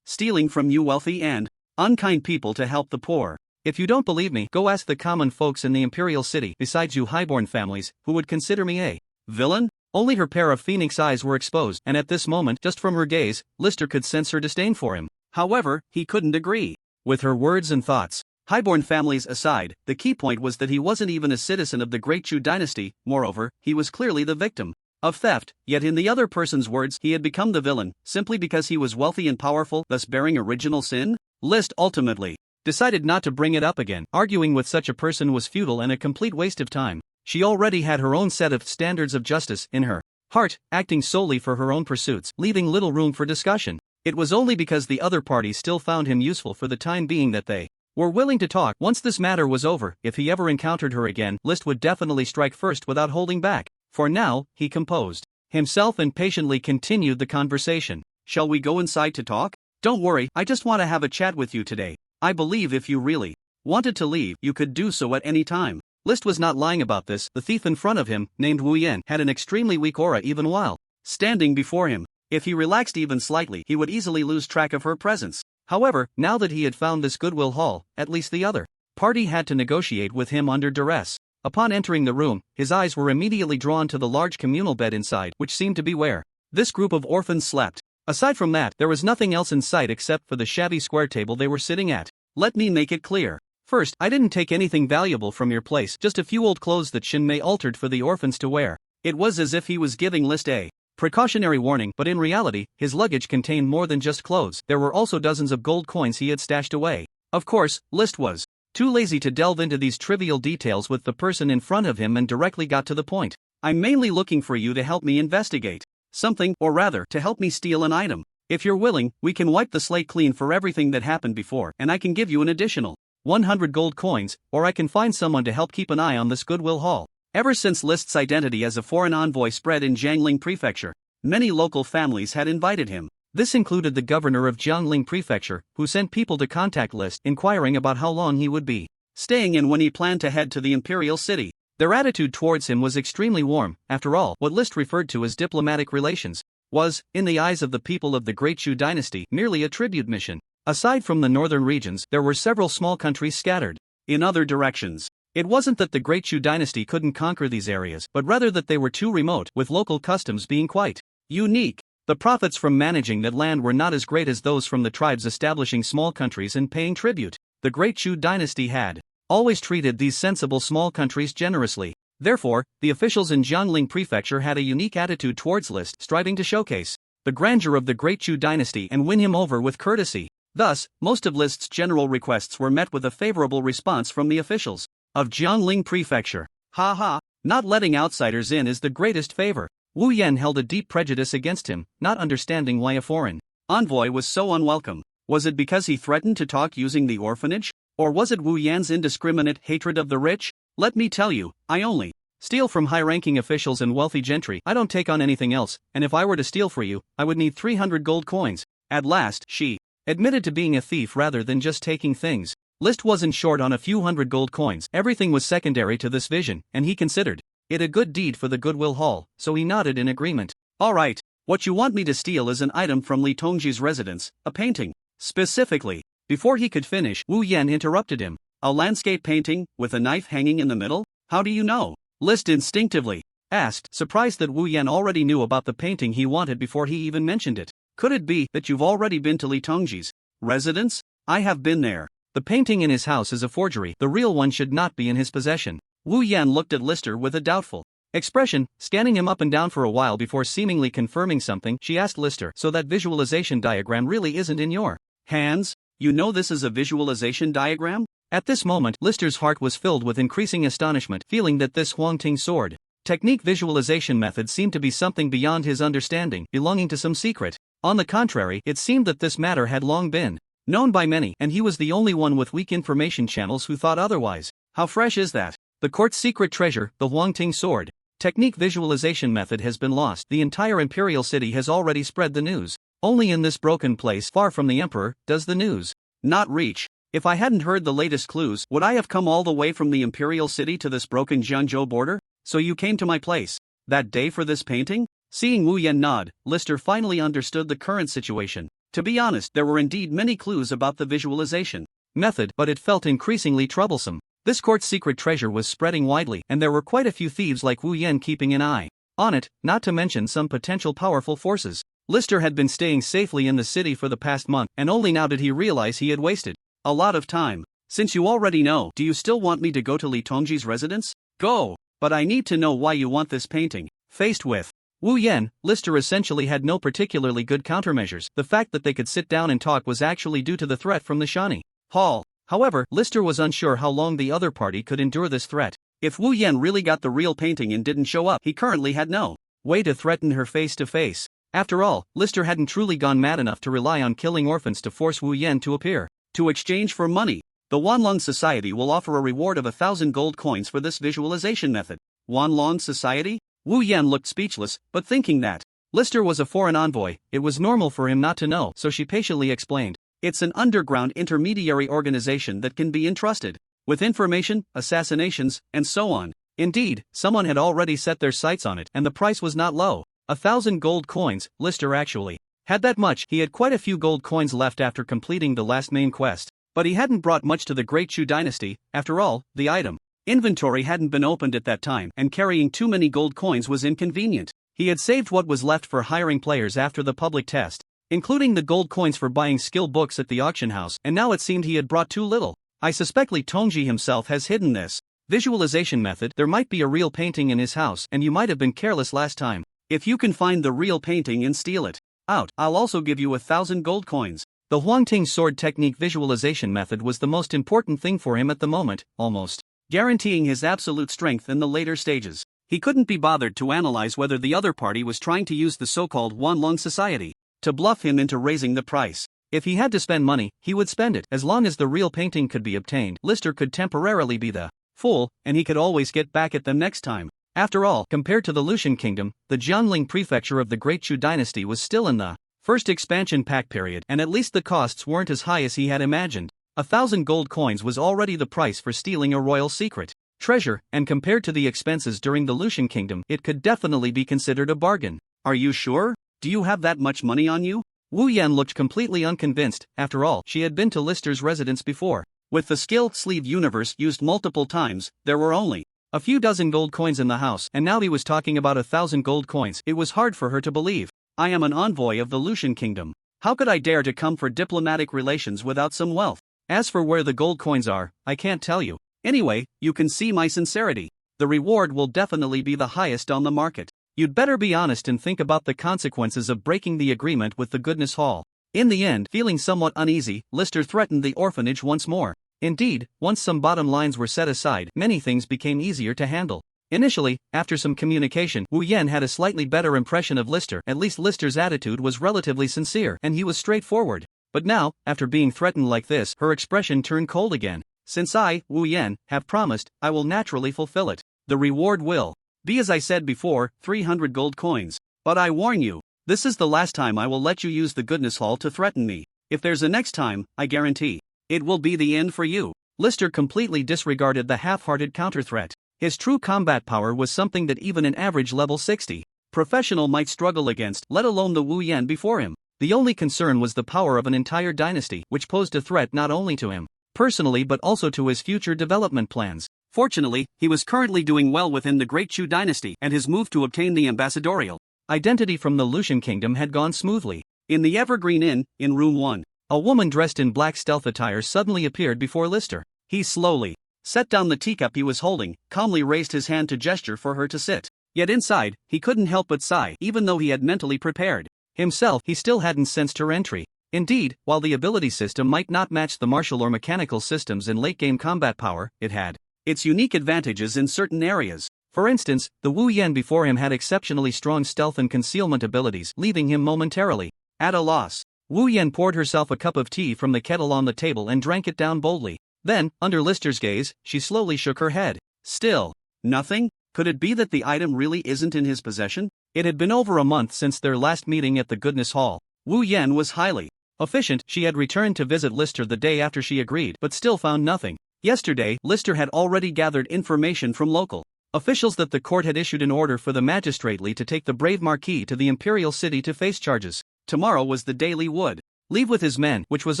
Stealing from you wealthy and unkind people to help the poor. If you don't believe me, go ask the common folks in the imperial city, besides you highborn families, who would consider me a villain? Only her pair of phoenix eyes were exposed, and at this moment, just from her gaze, Lister could sense her disdain for him. However, he couldn't agree with her words and thoughts. Highborn families aside, the key point was that he wasn't even a citizen of the Great Chu dynasty. Moreover, he was clearly the victim of theft, yet in the other person's words, he had become the villain, simply because he was wealthy and powerful, thus bearing original sin? List ultimately decided not to bring it up again. Arguing with such a person was futile and a complete waste of time. She already had her own set of standards of justice in her heart, acting solely for her own pursuits, leaving little room for discussion. It was only because the other party still found him useful for the time being that they were willing to talk. Once this matter was over, if he ever encountered her again, List would definitely strike first without holding back. For now, he composed himself and patiently continued the conversation. Shall we go inside to talk? Don't worry, I just want to have a chat with you today. I believe if you really wanted to leave, you could do so at any time. List was not lying about this. The thief in front of him, named Wu Yan, had an extremely weak aura even while standing before him. If he relaxed even slightly, he would easily lose track of her presence. However, now that he had found this goodwill hall, at least the other party had to negotiate with him under duress. Upon entering the room, his eyes were immediately drawn to the large communal bed inside, which seemed to be where this group of orphans slept. Aside from that, there was nothing else in sight except for the shabby square table they were sitting at. Let me make it clear. First, I didn't take anything valuable from your place, just a few old clothes that Shin Mei altered for the orphans to wear. It was as if he was giving List a precautionary warning, but in reality, his luggage contained more than just clothes. There were also dozens of gold coins he had stashed away. Of course, List was too lazy to delve into these trivial details with the person in front of him and directly got to the point. I'm mainly looking for you to help me investigate something, or rather, to help me steal an item. If you're willing, we can wipe the slate clean for everything that happened before, and I can give you an additional 100 gold coins, or I can find someone to help keep an eye on this Goodwill Hall. Ever since List's identity as a foreign envoy spread in Jiangling Prefecture, many local families had invited him. This included the governor of Jiangling Prefecture, who sent people to contact List inquiring about how long he would be staying in when he planned to head to the imperial city. Their attitude towards him was extremely warm. After all, what List referred to as diplomatic relations was, in the eyes of the people of the Great Shu dynasty, merely a tribute mission. Aside from the northern regions, there were several small countries scattered in other directions. It wasn't that the Great Shu dynasty couldn't conquer these areas, but rather that they were too remote, with local customs being quite unique. The profits from managing that land were not as great as those from the tribes establishing small countries and paying tribute. The Great Shu dynasty had always treated these sensible small countries generously. Therefore, the officials in Jiangling Prefecture had a unique attitude towards List, striving to showcase the grandeur of the Great Shu dynasty and win him over with courtesy. Thus, most of List's general requests were met with a favorable response from the officials of Jiangling Prefecture. Not letting outsiders in is the greatest favor. Wu Yan held a deep prejudice against him, not understanding why a foreign envoy was so unwelcome. Was it because he threatened to talk using the orphanage? Or was it Wu Yan's indiscriminate hatred of the rich? Let me tell you, I only steal from high-ranking officials and wealthy gentry. I don't take on anything else, and if I were to steal for you, I would need 300 gold coins. At last, she admitted to being a thief rather than just taking things. List wasn't short on a few hundred gold coins. Everything was secondary to this vision, and he considered it a good deed for the Goodwill Hall, so he nodded in agreement. All right, what you want me to steal is an item from Li Tongji's residence, a painting. Specifically. Before he could finish, Wu Yan interrupted him. A landscape painting, with a knife hanging in the middle? How do you know? List instinctively asked, surprised that Wu Yan already knew about the painting he wanted before he even mentioned it. Could it be that you've already been to Li Tongji's residence? I have been there. The painting in his house is a forgery. The real one should not be in his possession. Wu Yan looked at Lister with a doubtful expression, scanning him up and down for a while before seemingly confirming something. She asked Lister, so that visualization diagram really isn't in your hands? You know this is a visualization diagram? At this moment, Lister's heart was filled with increasing astonishment, feeling that this Huangting sword technique visualization method seemed to be something beyond his understanding, belonging to some secret. On the contrary, it seemed that this matter had long been known by many, and he was the only one with weak information channels who thought otherwise. How fresh is that? The court's secret treasure, the Huangting sword technique visualization method, has been lost. The entire imperial city has already spread the news. Only in this broken place far from the emperor does the news not reach. If I hadn't heard the latest clues, would I have come all the way from the imperial city to this broken Jianzhou border? So you came to my place that day for this painting? Seeing Wu Yan nod, Lister finally understood the current situation. To be honest, there were indeed many clues about the visualization method, but it felt increasingly troublesome. This court's secret treasure was spreading widely, and there were quite a few thieves like Wu Yan keeping an eye on it, not to mention some potential powerful forces. Lister had been staying safely in the city for the past month, and only now did he realize he had wasted a lot of time. Since you already know, do you still want me to go to Li Tongji's residence? Go! But I need to know why you want this painting. Faced with Wu Yan, Lister essentially had no particularly good countermeasures. The fact that they could sit down and talk was actually due to the threat from the Shani Hall. However, Lister was unsure how long the other party could endure this threat. If Wu Yan really got the real painting and didn't show up, he currently had no way to threaten her face to face. After all, Lister hadn't truly gone mad enough to rely on killing orphans to force Wu Yan to appear. To exchange for money, the Wanlong Society will offer a reward of 1,000 gold coins for this visualization method. Wanlong Society? Wu Yan looked speechless, but thinking that Lister was a foreign envoy, it was normal for him not to know, so she patiently explained. It's an underground intermediary organization that can be entrusted with information, assassinations, and so on. Indeed, someone had already set their sights on it, and the price was not low. 1,000 gold coins. Lister actually had that much. He had quite a few gold coins left after completing the last main quest, but he hadn't brought much to the Great Shu dynasty. After all, the item inventory hadn't been opened at that time, and carrying too many gold coins was inconvenient. He had saved what was left for hiring players after the public test, including the gold coins for buying skill books at the auction house, and now it seemed he had brought too little. I suspect Li Tongji himself has hidden this visualization method. There might be a real painting in his house, and you might have been careless last time. If you can find the real painting and steal it out, I'll also give you 1,000 gold coins. The Huangting sword technique visualization method was the most important thing for him at the moment, almost guaranteeing his absolute strength in the later stages. He couldn't be bothered to analyze whether the other party was trying to use the so-called Wanlong Society to bluff him into raising the price. If he had to spend money, he would spend it. As long as the real painting could be obtained, Lister could temporarily be the fool, and he could always get back at them next time. After all, compared to the Lucian Kingdom, the Jiangling Prefecture of the Great Chu Dynasty was still in the first expansion pack period, and at least the costs weren't as high as he had imagined. 1,000 gold coins was already the price for stealing a royal secret treasure, and compared to the expenses during the Lucian Kingdom, it could definitely be considered a bargain. Are you sure? Do you have that much money on you? Wu Yan looked completely unconvinced. After all, she had been to Lister's residence before. With the skill sleeve universe used multiple times, there were only a few dozen gold coins in the house, and now he was talking about 1,000 gold coins. It was hard for her to believe. I am an envoy of the Lucian Kingdom. How could I dare to come for diplomatic relations without some wealth? As for where the gold coins are, I can't tell you. Anyway, you can see my sincerity. The reward will definitely be the highest on the market. You'd better be honest and think about the consequences of breaking the agreement with the Goodness Hall. In the end, feeling somewhat uneasy, Lister threatened the orphanage once more. Indeed, once some bottom lines were set aside, many things became easier to handle. Initially, after some communication, Wu Yan had a slightly better impression of Lister. At least Lister's attitude was relatively sincere, and he was straightforward. But now, after being threatened like this, her expression turned cold again. Since I, Wu Yan, have promised, I will naturally fulfill it. The reward will be, as I said before, 300 gold coins. But I warn you, this is the last time I will let you use the Goodness Hall to threaten me. If there's a next time, I guarantee it will be the end for you. Lister completely disregarded the half-hearted counter-threat. His true combat power was something that even an average level 60 professional might struggle against, let alone the Wu Yan before him. The only concern was the power of an entire dynasty, which posed a threat not only to him personally but also to his future development plans. Fortunately, he was currently doing well within the Great Chu Dynasty, and his move to obtain the ambassadorial identity from the Lucian Kingdom had gone smoothly. In the Evergreen Inn, in Room 1, a woman dressed in black stealth attire suddenly appeared before Lister. He slowly set down the teacup he was holding, calmly raised his hand to gesture for her to sit. Yet inside, he couldn't help but sigh, even though he had mentally prepared himself. He still hadn't sensed her entry. Indeed, while the ability system might not match the martial or mechanical systems in late-game combat power, it had its unique advantages in certain areas. For instance, the Wu Yan before him had exceptionally strong stealth and concealment abilities, leaving him momentarily at a loss. Wu Yan poured herself a cup of tea from the kettle on the table and drank it down boldly. Then, under Lister's gaze, she slowly shook her head. Still nothing? Could it be that the item really isn't in his possession? It had been over a month since their last meeting at the Goodness Hall. Wu Yan was highly efficient. She had returned to visit Lister the day after she agreed, but still found nothing. Yesterday, Lister had already gathered information from local officials that the court had issued an order for the magistrate to take the brave Marquis to the Imperial City to face charges. Tomorrow was the day Li would leave with his men, which was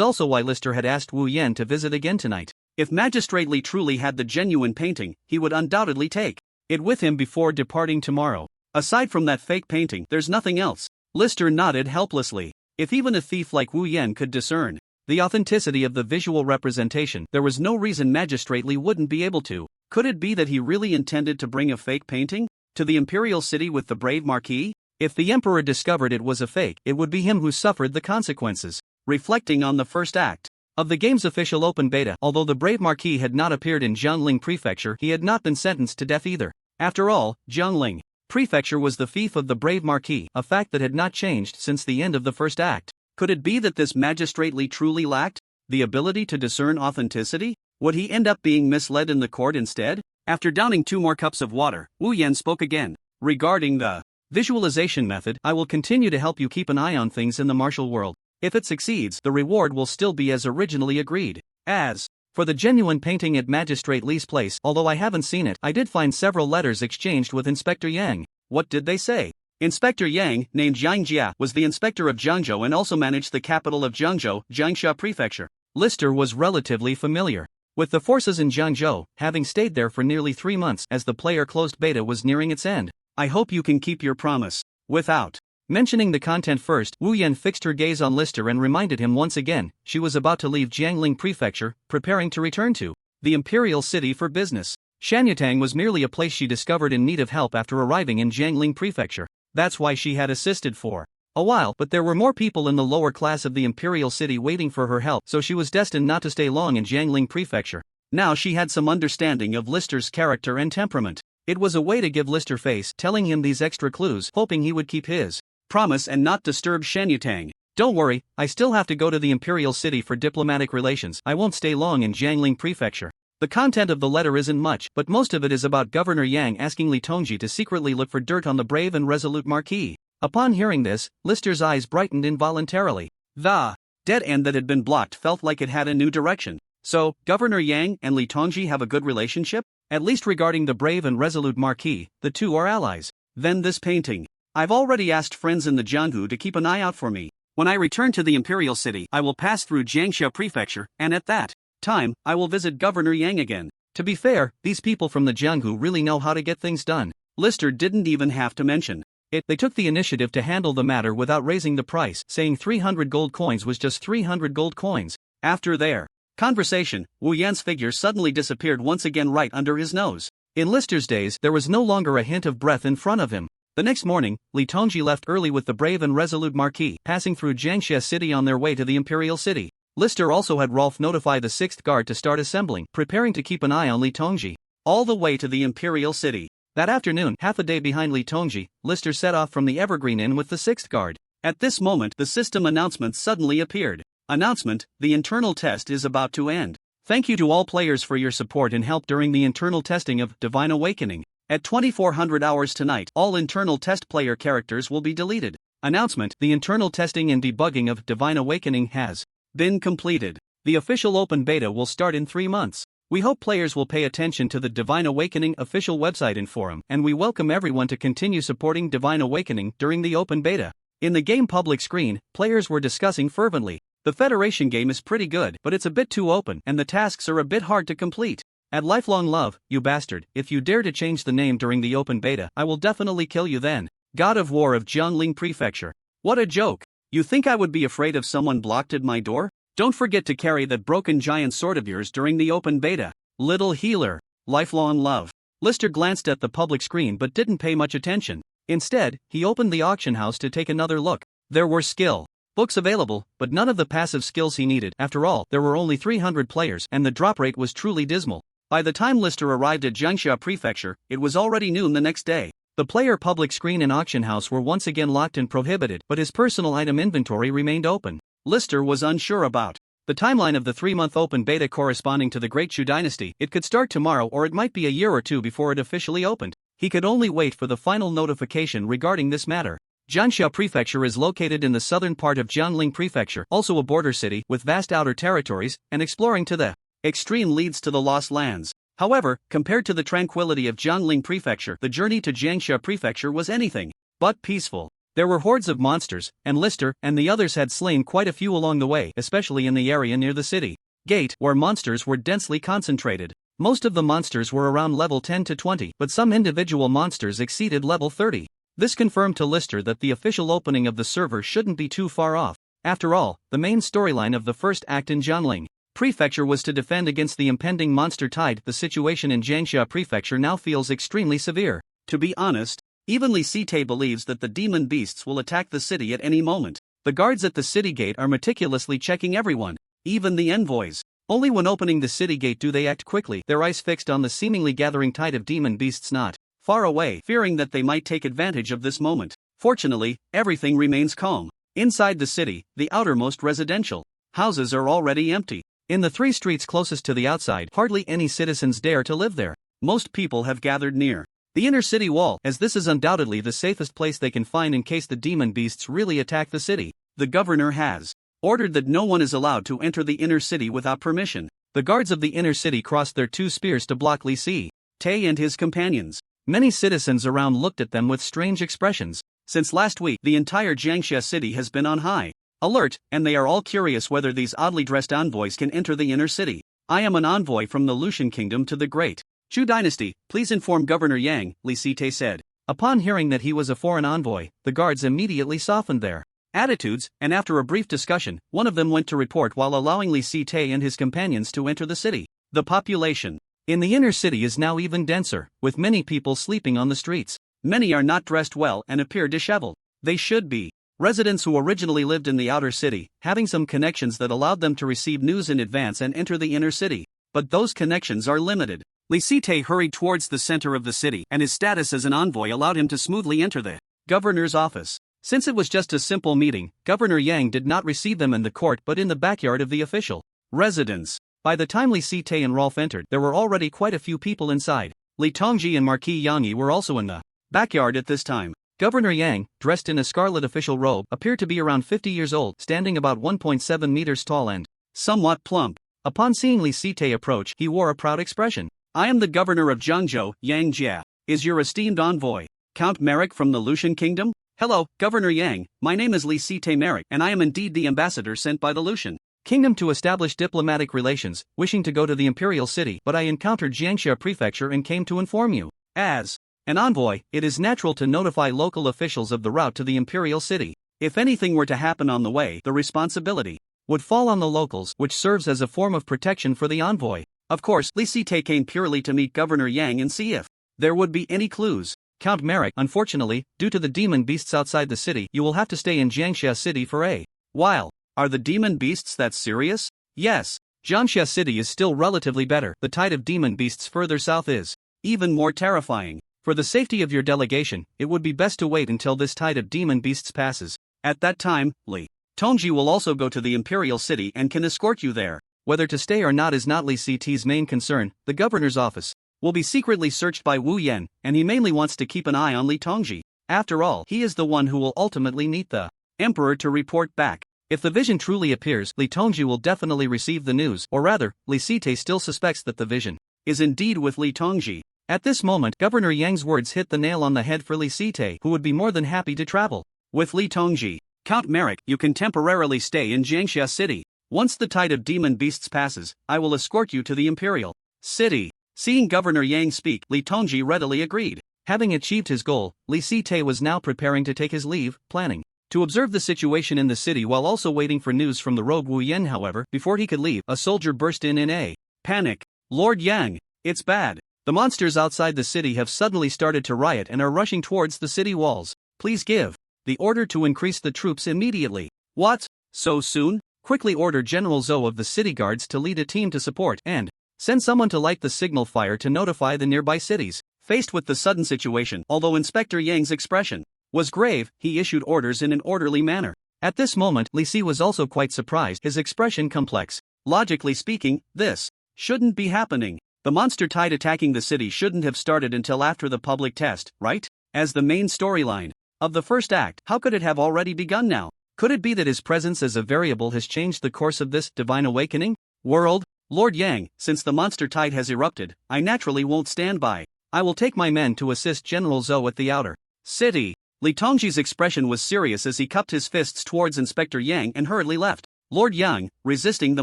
also why Lister had asked Wu Yan to visit again tonight. If Magistrate Li truly had the genuine painting, he would undoubtedly take it with him before departing tomorrow. Aside from that fake painting, there's nothing else. Lister nodded helplessly. If even a thief like Wu Yan could discern the authenticity of the visual representation, there was no reason Magistrate Li wouldn't be able to. Could it be that he really intended to bring a fake painting to the Imperial City with the brave Marquis? If the Emperor discovered it was a fake, it would be him who suffered the consequences. Reflecting on the first act of the game's official open beta, although the brave Marquis had not appeared in Jiangling Prefecture, he had not been sentenced to death either. After all, Jiangling Prefecture was the fief of the brave Marquis, a fact that had not changed since the end of the first act. Could it be that this Magistrate Li truly lacked the ability to discern authenticity? Would he end up being misled in the court instead? After downing 2 more cups of water, Wu Yan spoke again. Regarding the visualization method, I will continue to help you keep an eye on things in the martial world. If it succeeds, the reward will still be as originally agreed. As for the genuine painting at Magistrate Li's place, although I haven't seen it, I did find several letters exchanged with Inspector Yang. What did they say? Inspector Yang, named Yang Jia, was the inspector of Jiangzhou and also managed the capital of Jiangzhou, Jiangxia Prefecture. Lister was relatively familiar with the forces in Jiangzhou, having stayed there for nearly 3 months as the player closed beta was nearing its end. I hope you can keep your promise. Without mentioning the content first, Wu Yan fixed her gaze on Lister and reminded him once again she was about to leave Jiangling Prefecture, preparing to return to the Imperial City for business. Shanyatang was merely a place she discovered in need of help after arriving in Jiangling Prefecture. That's why she had assisted for a while, but there were more people in the lower class of the Imperial City waiting for her help, so she was destined not to stay long in Jiangling Prefecture. Now she had some understanding of Lister's character and temperament. It was a way to give Lister face, telling him these extra clues, hoping he would keep his promise and not disturb Shanyatang. Don't worry, I still have to go to the Imperial City for diplomatic relations. I won't stay long in Jiangling Prefecture. The content of the letter isn't much, but most of it is about Governor Yang asking Li Tongji to secretly look for dirt on the brave and resolute Marquis. Upon hearing this, Lister's eyes brightened involuntarily. The dead end that had been blocked felt like it had a new direction. So, Governor Yang and Li Tongji have a good relationship? At least regarding the brave and resolute Marquis, the two are allies. Then this painting. I've already asked friends in the Jianghu to keep an eye out for me. When I return to the Imperial City, I will pass through Jiangxia Prefecture, and at that time, I will visit Governor Yang again. To be fair, these people from the Jianghu really know how to get things done. Lister didn't even have to mention it. They took the initiative to handle the matter without raising the price, saying 300 gold coins was just 300 gold coins. After their conversation, Wu Yan's figure suddenly disappeared once again right under his nose. In Lister's days, there was no longer a hint of breath in front of him. The next morning, Li Tongji left early with the brave and resolute Marquis, passing through Jiangxia City on their way to the Imperial City. Lister also had Rolf notify the 6th Guard to start assembling, preparing to keep an eye on Li Tongji. All the way to the Imperial City. That afternoon, half a day behind Li Tongji, Lister set off from the Evergreen Inn with the 6th Guard. At this moment, the system announcement suddenly appeared. Announcement: the internal test is about to end. Thank you to all players for your support and help during the internal testing of Divine Awakening. At 2400 hours tonight, all internal test player characters will be deleted. Announcement: the internal testing and debugging of Divine Awakening has been completed. The official open beta will start in 3 months. We hope players will pay attention to the Divine Awakening official website and forum, and we welcome everyone to continue supporting Divine Awakening during the open beta. In the game public screen, players were discussing fervently. The Federation game is pretty good, but it's a bit too open, and the tasks are a bit hard to complete. At lifelong love, you bastard, if you dare to change the name during the open beta, I will definitely kill you then. God of War of Jiangling Prefecture. What a joke. You think I would be afraid if someone blocked at my door? Don't forget to carry that broken giant sword of yours during the open beta. Little healer. Lifelong love. Lister glanced at the public screen but didn't pay much attention. Instead, he opened the auction house to take another look. There were skill books available, but none of the passive skills he needed. After all, there were only 300 players and the drop rate was truly dismal. By the time Lister arrived at Jiangxia Prefecture, it was already noon the next day. The player public screen and auction house were once again locked and prohibited, but his personal item inventory remained open. Lister was unsure about the timeline of the 3-month open beta corresponding to the Great Shu Dynasty. It could start tomorrow or it might be a year or two before it officially opened. He could only wait for the final notification regarding this matter. Jiangxia Prefecture is located in the southern part of Jiangling Prefecture, also a border city with vast outer territories, and exploring to the extreme leads to the Lost Lands. However, compared to the tranquility of Jiangling Prefecture, the journey to Jiangxia Prefecture was anything but peaceful. There were hordes of monsters, and Lister and the others had slain quite a few along the way, especially in the area near the city gate, where monsters were densely concentrated. Most of the monsters were around level 10 to 20, but some individual monsters exceeded level 30. This confirmed to Lister that the official opening of the server shouldn't be too far off. After all, the main storyline of the first act in Jiangling Prefecture was to defend against the impending monster tide. The situation in Jiangxia Prefecture now feels extremely severe. To be honest, even Li Site believes that the demon beasts will attack the city at any moment. The guards at the city gate are meticulously checking everyone, even the envoys. Only when opening the city gate do they act quickly, their eyes fixed on the seemingly gathering tide of demon beasts not far away, fearing that they might take advantage of this moment. Fortunately, everything remains calm. Inside the city, the outermost residential houses are already empty. In the 3 streets closest to the outside, hardly any citizens dare to live there. Most people have gathered near the inner city wall, as this is undoubtedly the safest place they can find in case the demon beasts really attack the city. The governor has ordered that no one is allowed to enter the inner city without permission. The guards of the inner city crossed their 2 spears to block Li Site and his companions. Many citizens around looked at them with strange expressions. Since last week, the entire Jiangxia city has been on high alert, and they are all curious whether these oddly dressed envoys can enter the inner city. I am an envoy from the Lucian Kingdom to the Great Shu Dynasty. Please inform Governor Yang, Li Site said. Upon hearing that he was a foreign envoy, the guards immediately softened their attitudes, and after a brief discussion, one of them went to report while allowing Li Site and his companions to enter the city. The population in the inner city is now even denser, with many people sleeping on the streets. Many are not dressed well and appear disheveled. They should be residents who originally lived in the outer city, having some connections that allowed them to receive news in advance and enter the inner city. But those connections are limited. Li Site hurried towards the center of the city, and his status as an envoy allowed him to smoothly enter the governor's office. Since it was just a simple meeting, Governor Yang did not receive them in the court but in the backyard of the official residence. By the time Li Sitae and Rolf entered, there were already quite a few people inside. Li Tongji and Marquis Yang were also in the backyard at this time. Governor Yang, dressed in a scarlet official robe, appeared to be around 50 years old, standing about 1.7 meters tall and somewhat plump. Upon seeing Li Sitae approach, he wore a proud expression. "I am the governor of Zhangzhou, Yang Jia. Is your esteemed envoy, Count Merrick from the Lucian Kingdom?" "Hello, Governor Yang, my name is Li Sitae Merrick and I am indeed the ambassador sent by the Lucian Kingdom to establish diplomatic relations, wishing to go to the imperial city, but I encountered Jiangxia Prefecture and came to inform you. As an envoy, it is natural to notify local officials of the route to the imperial city. If anything were to happen on the way, the responsibility would fall on the locals, which serves as a form of protection for the envoy." Of course, Li Sitae came purely to meet Governor Yang and see if there would be any clues. "Count Merrick, unfortunately, due to the demon beasts outside the city, you will have to stay in Jiangxia City for a while." "Are the demon beasts that serious?" "Yes. Jiangxia City is still relatively better. The tide of demon beasts further south is even more terrifying. For the safety of your delegation, it would be best to wait until this tide of demon beasts passes. At that time, Li Tongji will also go to the imperial city and can escort you there. Whether to stay or not is not Li Sitae's main concern. The governor's office will be secretly searched by Wu Yan, and he mainly wants to keep an eye on Li Tongji. After all, he is the one who will ultimately need the emperor to report back. If the vision truly appears, Li Tongji will definitely receive the news, or rather, Li Sitae still suspects that the vision is indeed with Li Tongji. At this moment, Governor Yang's words hit the nail on the head for Li Sitae, who would be more than happy to travel with Li Tongji. "Count Merrick, you can temporarily stay in Jiangxia City. Once the tide of demon beasts passes, I will escort you to the imperial city." Seeing Governor Yang speak, Li Tongji readily agreed. Having achieved his goal, Li Sitae was now preparing to take his leave, planning to observe the situation in the city while also waiting for news from the rogue Wu Yan. However, before he could leave, a soldier burst in a panic. "Lord Yang, it's bad. The monsters outside the city have suddenly started to riot and are rushing towards the city walls. Please give the order to increase the troops immediately." "What? So soon? Quickly order General Zhou of the city guards to lead a team to support and send someone to light the signal fire to notify the nearby cities." Faced with the sudden situation, although Inspector Yang's expression was grave, he issued orders in an orderly manner. At this moment, Li Si was also quite surprised, his expression complex. Logically speaking, this shouldn't be happening. The monster tide attacking the city shouldn't have started until after the public test, right? As the main storyline of the first act, how could it have already begun now? Could it be that his presence as a variable has changed the course of this divine awakening world? "Lord Yang, since the monster tide has erupted, I naturally won't stand by. I will take my men to assist General Zhou at the outer city." Li Tongji's expression was serious as he cupped his fists towards Inspector Yang and hurriedly left. "Lord Yang, resisting the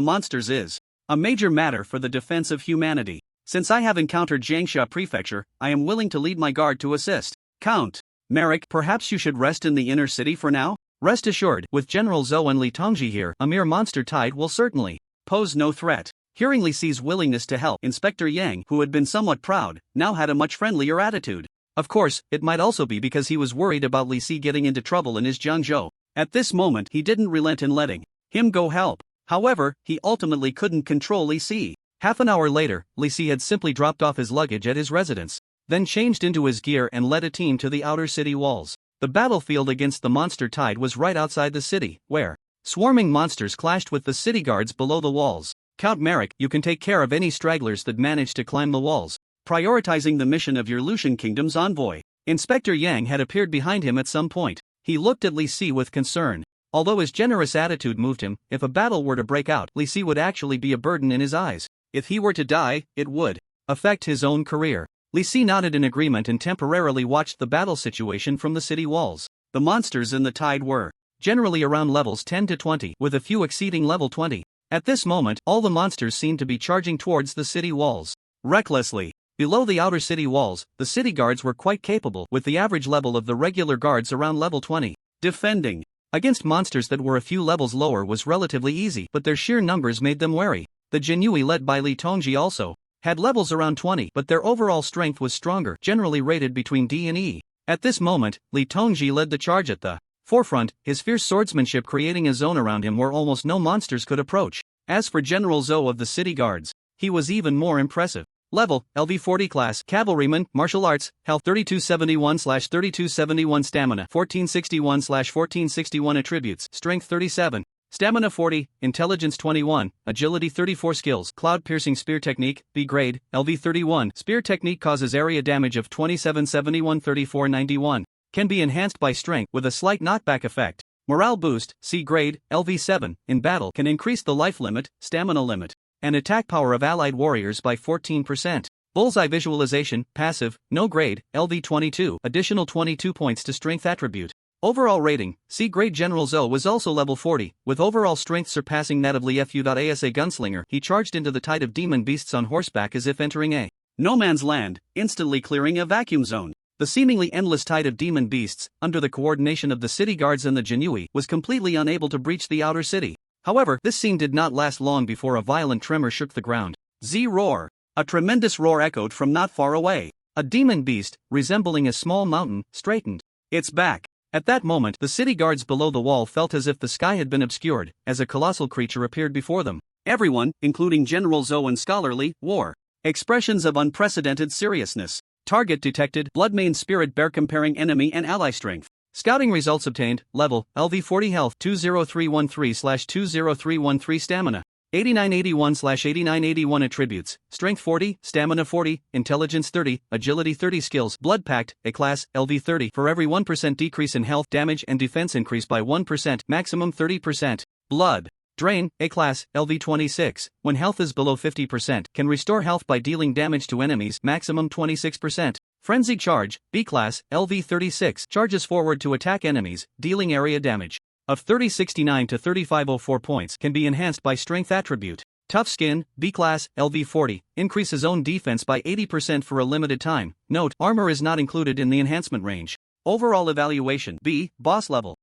monsters is a major matter for the defense of humanity. Since I have encountered Jiangxia Prefecture, I am willing to lead my guard to assist. Count Merrick, perhaps you should rest in the inner city for now? Rest assured, with General Zhou and Li Tongji here, a mere monster tide will certainly pose no threat." Hearing Li Si's willingness to help, Inspector Yang, who had been somewhat proud, now had a much friendlier attitude. Of course, it might also be because he was worried about Li Si getting into trouble in his Jiangzhou. At this moment, he didn't relent in letting him go help. However, he ultimately couldn't control Li Si. Half an hour later, Li Si had simply dropped off his luggage at his residence, then changed into his gear and led a team to the outer city walls. The battlefield against the monster tide was right outside the city, where swarming monsters clashed with the city guards below the walls. "Count Merrick, you can take care of any stragglers that manage to climb the walls, prioritizing the mission of your Lucian Kingdom's envoy." Inspector Yang had appeared behind him at some point. He looked at Li Si with concern. Although his generous attitude moved him, if a battle were to break out, Li Si would actually be a burden in his eyes. If he were to die, it would affect his own career. Li Si nodded in agreement and temporarily watched the battle situation from the city walls. The monsters in the tide were generally around levels 10 to 20, with a few exceeding level 20. At this moment, all the monsters seemed to be charging towards the city walls recklessly. Below the outer city walls, the city guards were quite capable, with the average level of the regular guards around level 20. Defending against monsters that were a few levels lower was relatively easy, but their sheer numbers made them wary. The Jinui led by Li Tongji also had levels around 20, but their overall strength was stronger, generally rated between D and E. At this moment, Li Tongji led the charge at the forefront, his fierce swordsmanship creating a zone around him where almost no monsters could approach. As for General Zhou of the city guards, he was even more impressive. Level, LV40 class, Cavalryman, Martial Arts, Health 3271/3271 Stamina 1461/1461 Attributes, Strength 37. Stamina 40, Intelligence 21, Agility 34 Skills, Cloud Piercing Spear Technique, B grade, LV 31. Spear Technique causes area damage of 2771 3491. Can be enhanced by Strength with a slight knockback effect. Morale Boost, C grade, LV 7. In battle can increase the life limit, stamina limit, and attack power of allied warriors by 14%. Bullseye Visualization, Passive, No grade, LV 22. Additional 22 points to Strength attribute. Overall rating, C grade. General Zoe was also level 40, with overall strength surpassing that of Li Fu. As a gunslinger, he charged into the tide of demon beasts on horseback as if entering a no man's land, instantly clearing a vacuum zone. The seemingly endless tide of demon beasts, under the coordination of the city guards and the Jinui, was completely unable to breach the outer city. However, this scene did not last long before a violent tremor shook the ground. Z roar! A tremendous roar echoed from not far away. A demon beast, resembling a small mountain, straightened its back. At that moment, the city guards below the wall felt as if the sky had been obscured, as a colossal creature appeared before them. Everyone, including General Zoe and Scholarly, wore expressions of unprecedented seriousness. Target detected, Bloodmane Spirit Bear comparing enemy and ally strength. Scouting results obtained, level, LV 40 health 20313/20313 stamina, 8981/8981 attributes, strength 40, stamina 40, intelligence 30, agility 30 skills, blood pact, a class, LV 30. For every 1% decrease in health, damage and defense increase by 1%, maximum 30%. Blood drain, a class, LV 26. When health is below 50%, can restore health by dealing damage to enemies, maximum 26%. Frenzy charge, B class, LV 36. Charges forward to attack enemies, dealing area damage of 3069 to 3504 points. Can be enhanced by strength attribute. Tough skin, B class, LV 40. Increases own defense by 80% for a limited time. Note, armor is not included in the enhancement range. Overall evaluation, B, boss level.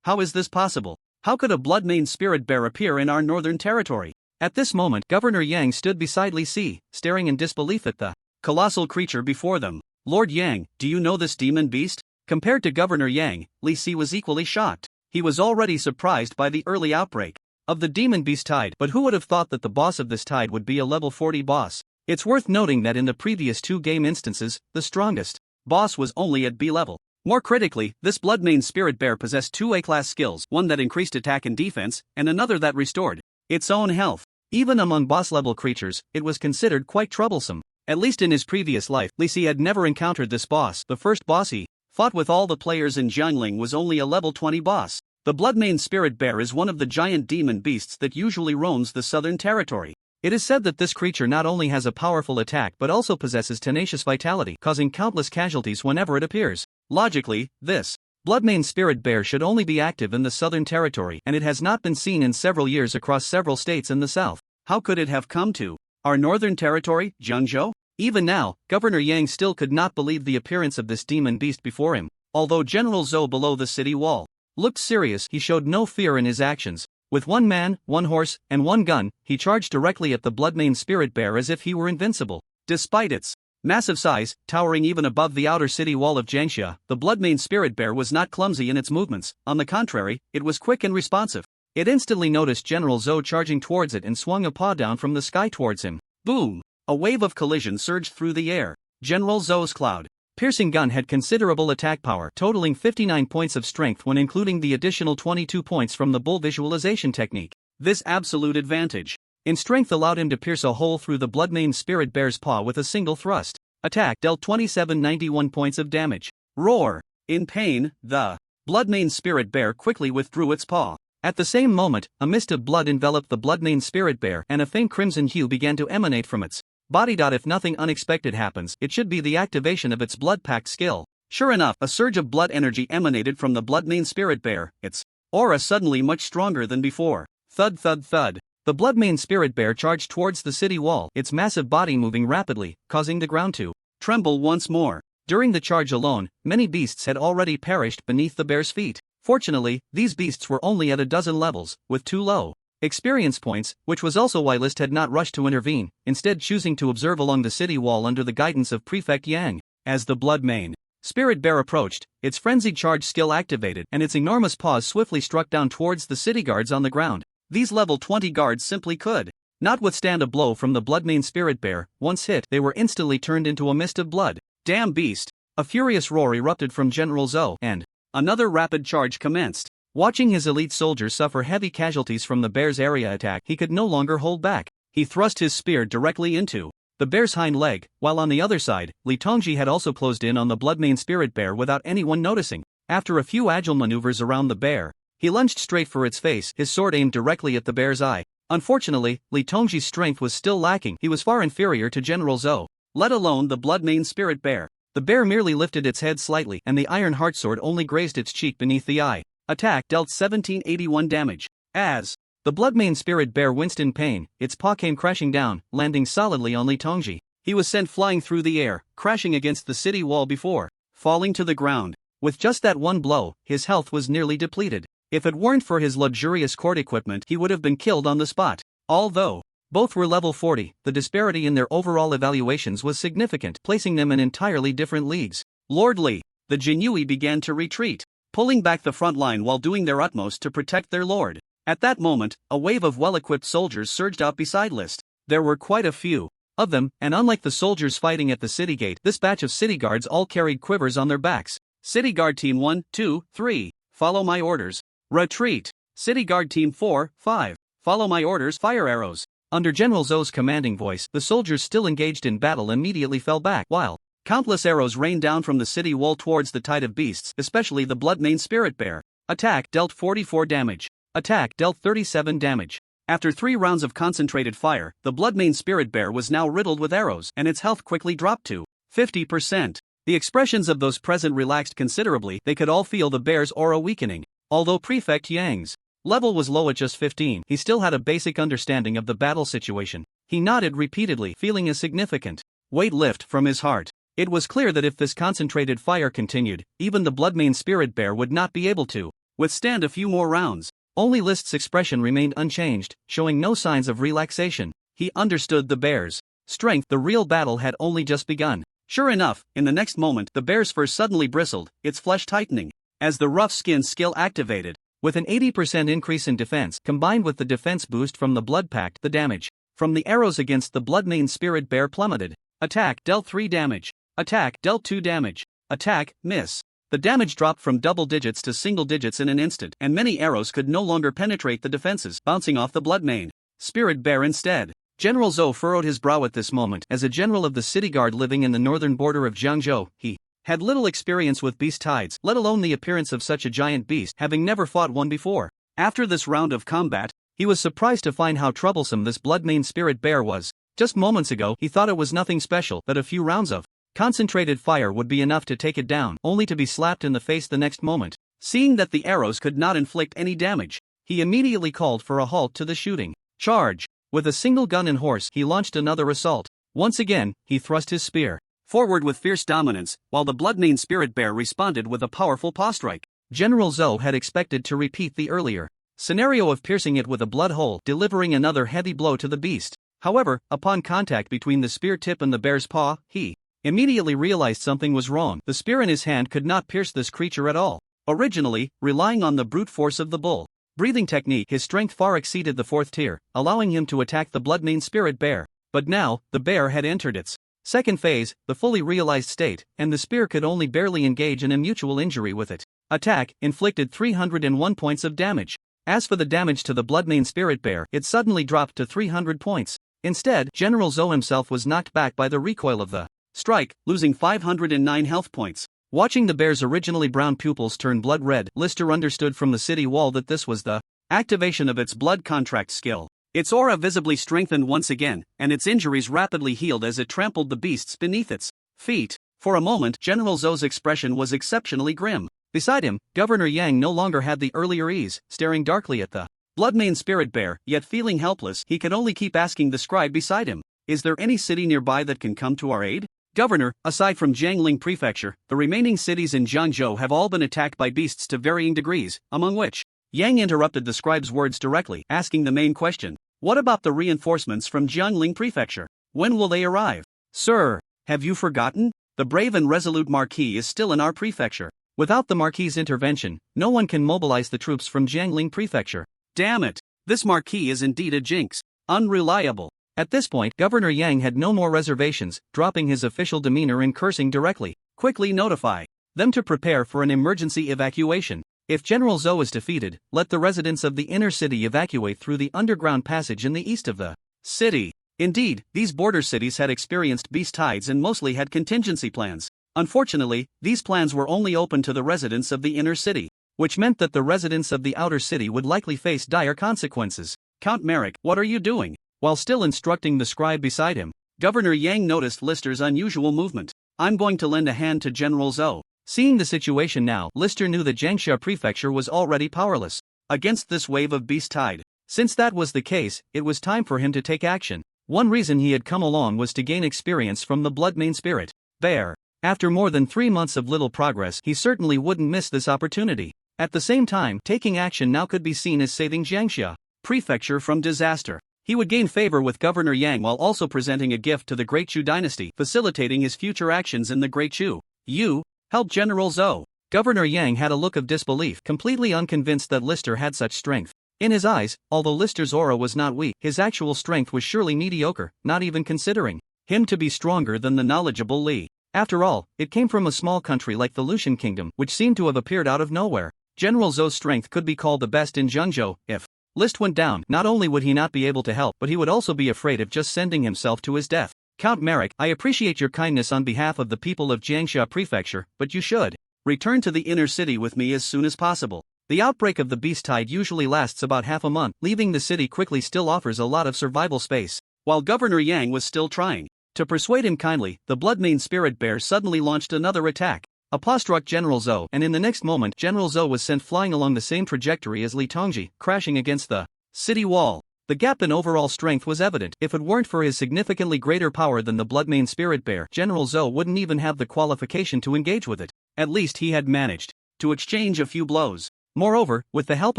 How is this possible? How could a Bloodmane Spirit Bear appear in our northern territory? At this moment, Governor Yang stood beside Li Si, staring in disbelief at the colossal creature before them. Lord Yang, do you know this demon beast? Compared to Governor Yang, Li Si was equally shocked. He was already surprised by the early outbreak of the demon beast tide, but who would have thought that the boss of this tide would be a level 40 boss? It's worth noting that in the previous two game instances, the strongest boss was only at B level. More critically, this Bloodmane Spirit Bear possessed two A-class skills, one that increased attack and defense, and another that restored its own health. Even among boss-level creatures, it was considered quite troublesome. At least in his previous life, Li Si had never encountered this boss. The first boss he fought with all the players in Jiangling was only a level 20 boss. The Bloodmane Spirit Bear is one of the giant demon beasts that usually roams the southern territory. It is said that this creature not only has a powerful attack but also possesses tenacious vitality, causing countless casualties whenever it appears. Logically, this Bloodmane Spirit Bear should only be active in the southern territory, and it has not been seen in several years across several states in the south. How could it have come to our northern territory, Jiangzhou? Even now, Governor Yang still could not believe the appearance of this demon beast before him. Although General Zhou below the city wall looked serious, he showed no fear in his actions. With one man, one horse, and one gun, he charged directly at the Bloodmane Spirit Bear as if he were invincible. Despite its massive size, towering even above the outer city wall of Jiangxia, the Bloodmane Spirit Bear was not clumsy in its movements. On the contrary, it was quick and responsive. It instantly noticed General Zhou charging towards it and swung a paw down from the sky towards him. Boom! A wave of collision surged through the air. General Zhou's cloud-piercing gun had considerable attack power, totaling 59 points of strength when including the additional 22 points from the bull visualization technique. This absolute advantage in strength allowed him to pierce a hole through the Bloodmane Spirit Bear's paw with a single thrust. Attack dealt 2791 points of damage. Roar! In pain, the Bloodmane Spirit Bear quickly withdrew its paw. At the same moment, a mist of blood enveloped the Bloodmane Spirit Bear and a faint crimson hue began to emanate from its body. If nothing unexpected happens, it should be the activation of its blood pact skill. Sure enough, a surge of blood energy emanated from the Bloodmane Spirit Bear, its aura suddenly much stronger than before. Thud thud thud. The Bloodmane Spirit Bear charged towards the city wall, its massive body moving rapidly, causing the ground to tremble once more. During the charge alone, many beasts had already perished beneath the bear's feet. Fortunately, these beasts were only at a dozen levels, with 2 low experience points, which was also why List had not rushed to intervene, instead choosing to observe along the city wall under the guidance of Prefect Yang. As the Bloodmane Spirit Bear approached, its frenzied charge skill activated, and its enormous paws swiftly struck down towards the city guards on the ground. These level 20 guards simply could not withstand a blow from the Bloodmane Spirit Bear. Once hit, they were instantly turned into a mist of blood. Damn beast! A furious roar erupted from General Zhou, and another rapid charge commenced. Watching his elite soldiers suffer heavy casualties from the bear's area attack, he could no longer hold back. He thrust his spear directly into the bear's hind leg, while on the other side, Li Tongji had also closed in on the Bloodmane Spirit Bear without anyone noticing. After a few agile maneuvers around the bear, he lunged straight for its face, his sword aimed directly at the bear's eye. Unfortunately, Li Tongji's strength was still lacking. He was far inferior to General Zhou, let alone the Bloodmane Spirit Bear. The bear merely lifted its head slightly, and the iron heartsword only grazed its cheek beneath the eye. Attack dealt 1781 damage. As the Bloodmane Spirit Bear winced in pain, its paw came crashing down, landing solidly on Li Tongji. He was sent flying through the air, crashing against the city wall before falling to the ground. With just that one blow, his health was nearly depleted. If it weren't for his luxurious court equipment, he would have been killed on the spot. Although both were level 40, the disparity in their overall evaluations was significant, placing them in entirely different leagues. Lord Li, the Jinyui began to retreat, pulling back the front line while doing their utmost to protect their lord. At that moment, a wave of well-equipped soldiers surged out beside List. There were quite a few of them, and unlike the soldiers fighting at the city gate, this batch of city guards all carried quivers on their backs. City Guard Team 1, 2, 3, follow my orders. Retreat. City Guard Team 4, 5, follow my orders. Fire arrows. Under General Zhou's commanding voice, the soldiers still engaged in battle immediately fell back, while countless arrows rained down from the city wall towards the tide of beasts, especially the Bloodmane Spirit Bear. Attack dealt 44 damage. Attack dealt 37 damage. After 3 rounds of concentrated fire, the Bloodmane Spirit Bear was now riddled with arrows, and its health quickly dropped to 50%. The expressions of those present relaxed considerably. They could all feel the bear's aura weakening. Although Prefect Yang's level was low at just 15, he still had a basic understanding of the battle situation. He nodded repeatedly, feeling a significant weight lift from his heart. It was clear that if this concentrated fire continued, even the Bloodmane Spirit Bear would not be able to withstand a few more rounds. Only List's expression remained unchanged, showing no signs of relaxation. He understood the bear's strength. The real battle had only just begun. Sure enough, in the next moment, the bear's fur suddenly bristled, its flesh tightening, as the rough skin skill activated. With an 80% increase in defense, combined with the defense boost from the Blood Pact, the damage from the arrows against the Bloodmane Spirit Bear plummeted. Attack dealt 3 damage. Attack dealt 2 damage. Attack, miss. The damage dropped from double digits to single digits in an instant, and many arrows could no longer penetrate the defenses, bouncing off the Bloodmane Spirit Bear instead. General Zhou furrowed his brow at this moment. As a general of the city guard living in the northern border of Jiangzhou, he had little experience with beast tides, let alone the appearance of such a giant beast, having never fought one before. After this round of combat, he was surprised to find how troublesome this Bloodmane Spirit Bear was. Just moments ago, he thought it was nothing special, that a few rounds of concentrated fire would be enough to take it down, only to be slapped in the face the next moment. Seeing that the arrows could not inflict any damage, he immediately called for a halt to the shooting. Charge! With a single gun and horse, he launched another assault. Once again, he thrust his spear forward with fierce dominance, while the Bloodmane Spirit Bear responded with a powerful paw strike. General Zhou had expected to repeat the earlier scenario of piercing it with a blood hole, delivering another heavy blow to the beast. However, upon contact between the spear tip and the bear's paw, he immediately realized something was wrong. The spear in his hand could not pierce this creature at all. Originally, relying on the brute force of the bull breathing technique, his strength far exceeded the 4th tier, allowing him to attack the Bloodmane Spirit Bear. But now, the bear had entered its second phase, the fully realized state, and the spear could only barely engage in a mutual injury with it. Attack inflicted 301 points of damage. As for the damage to the Bloodmane Spirit Bear, it suddenly dropped to 300 points. Instead, General Zhou himself was knocked back by the recoil of the strike, losing 509 health points. Watching the bear's originally brown pupils turn blood red, Lister understood from the city wall that this was the activation of its blood contract skill. Its aura visibly strengthened once again, and its injuries rapidly healed as it trampled the beasts beneath its feet. For a moment, General Zhou's expression was exceptionally grim. Beside him, Governor Yang no longer had the earlier ease, staring darkly at the Bloodmane Spirit Bear, yet feeling helpless, he could only keep asking the scribe beside him, "Is there any city nearby that can come to our aid?" Governor, aside from Jiangling Prefecture, the remaining cities in Jiangzhou have all been attacked by beasts to varying degrees, among which Yang interrupted the scribe's words directly, asking the main question. What about the reinforcements from Jiangling Prefecture? When will they arrive? Sir, have you forgotten? The brave and resolute Marquis is still in our prefecture. Without the Marquis's intervention, no one can mobilize the troops from Jiangling Prefecture. Damn it! This Marquis is indeed a jinx. Unreliable. At this point, Governor Yang had no more reservations, dropping his official demeanor and cursing directly. Quickly notify them to prepare for an emergency evacuation. If General Zhou is defeated, let the residents of the inner city evacuate through the underground passage in the east of the city. Indeed, these border cities had experienced beast tides and mostly had contingency plans. Unfortunately, these plans were only open to the residents of the inner city, which meant that the residents of the outer city would likely face dire consequences. Count Merrick, what are you doing? While still instructing the scribe beside him, Governor Yang noticed Lister's unusual movement. I'm going to lend a hand to General Zhou. Seeing the situation now, Lister knew that Jiangxia Prefecture was already powerless against this wave of beast tide. Since that was the case, it was time for him to take action. One reason he had come along was to gain experience from the Bloodmane Spirit Bear. After more than 3 months of little progress, he certainly wouldn't miss this opportunity. At the same time, taking action now could be seen as saving Jiangxia Prefecture from disaster. He would gain favor with Governor Yang while also presenting a gift to the Great Chu dynasty, facilitating his future actions in the Great Chu. You help General Zhou. Governor Yang had a look of disbelief, completely unconvinced that Lister had such strength. In his eyes, although Lister's aura was not weak, his actual strength was surely mediocre, not even considering him to be stronger than the knowledgeable Li. After all, it came from a small country like the Lucian Kingdom, which seemed to have appeared out of nowhere. General Zhou's strength could be called the best in Zhengzhou. If List went down, not only would he not be able to help, but he would also be afraid of just sending himself to his death. Count Merrick, I appreciate your kindness on behalf of the people of Jiangxia Prefecture, but you should return to the inner city with me as soon as possible. The outbreak of the beast tide usually lasts about half a month. Leaving the city quickly still offers a lot of survival space. While Governor Yang was still trying to persuade him kindly, the Bloodmane Spirit Bear suddenly launched another attack. A paw struck General Zhou, and in the next moment, General Zhou was sent flying along the same trajectory as Li Tongji, crashing against the city wall. The gap in overall strength was evident. If it weren't for his significantly greater power than the Bloodmane Spirit Bear, General Zhou wouldn't even have the qualification to engage with it. At least he had managed to exchange a few blows. Moreover, with the help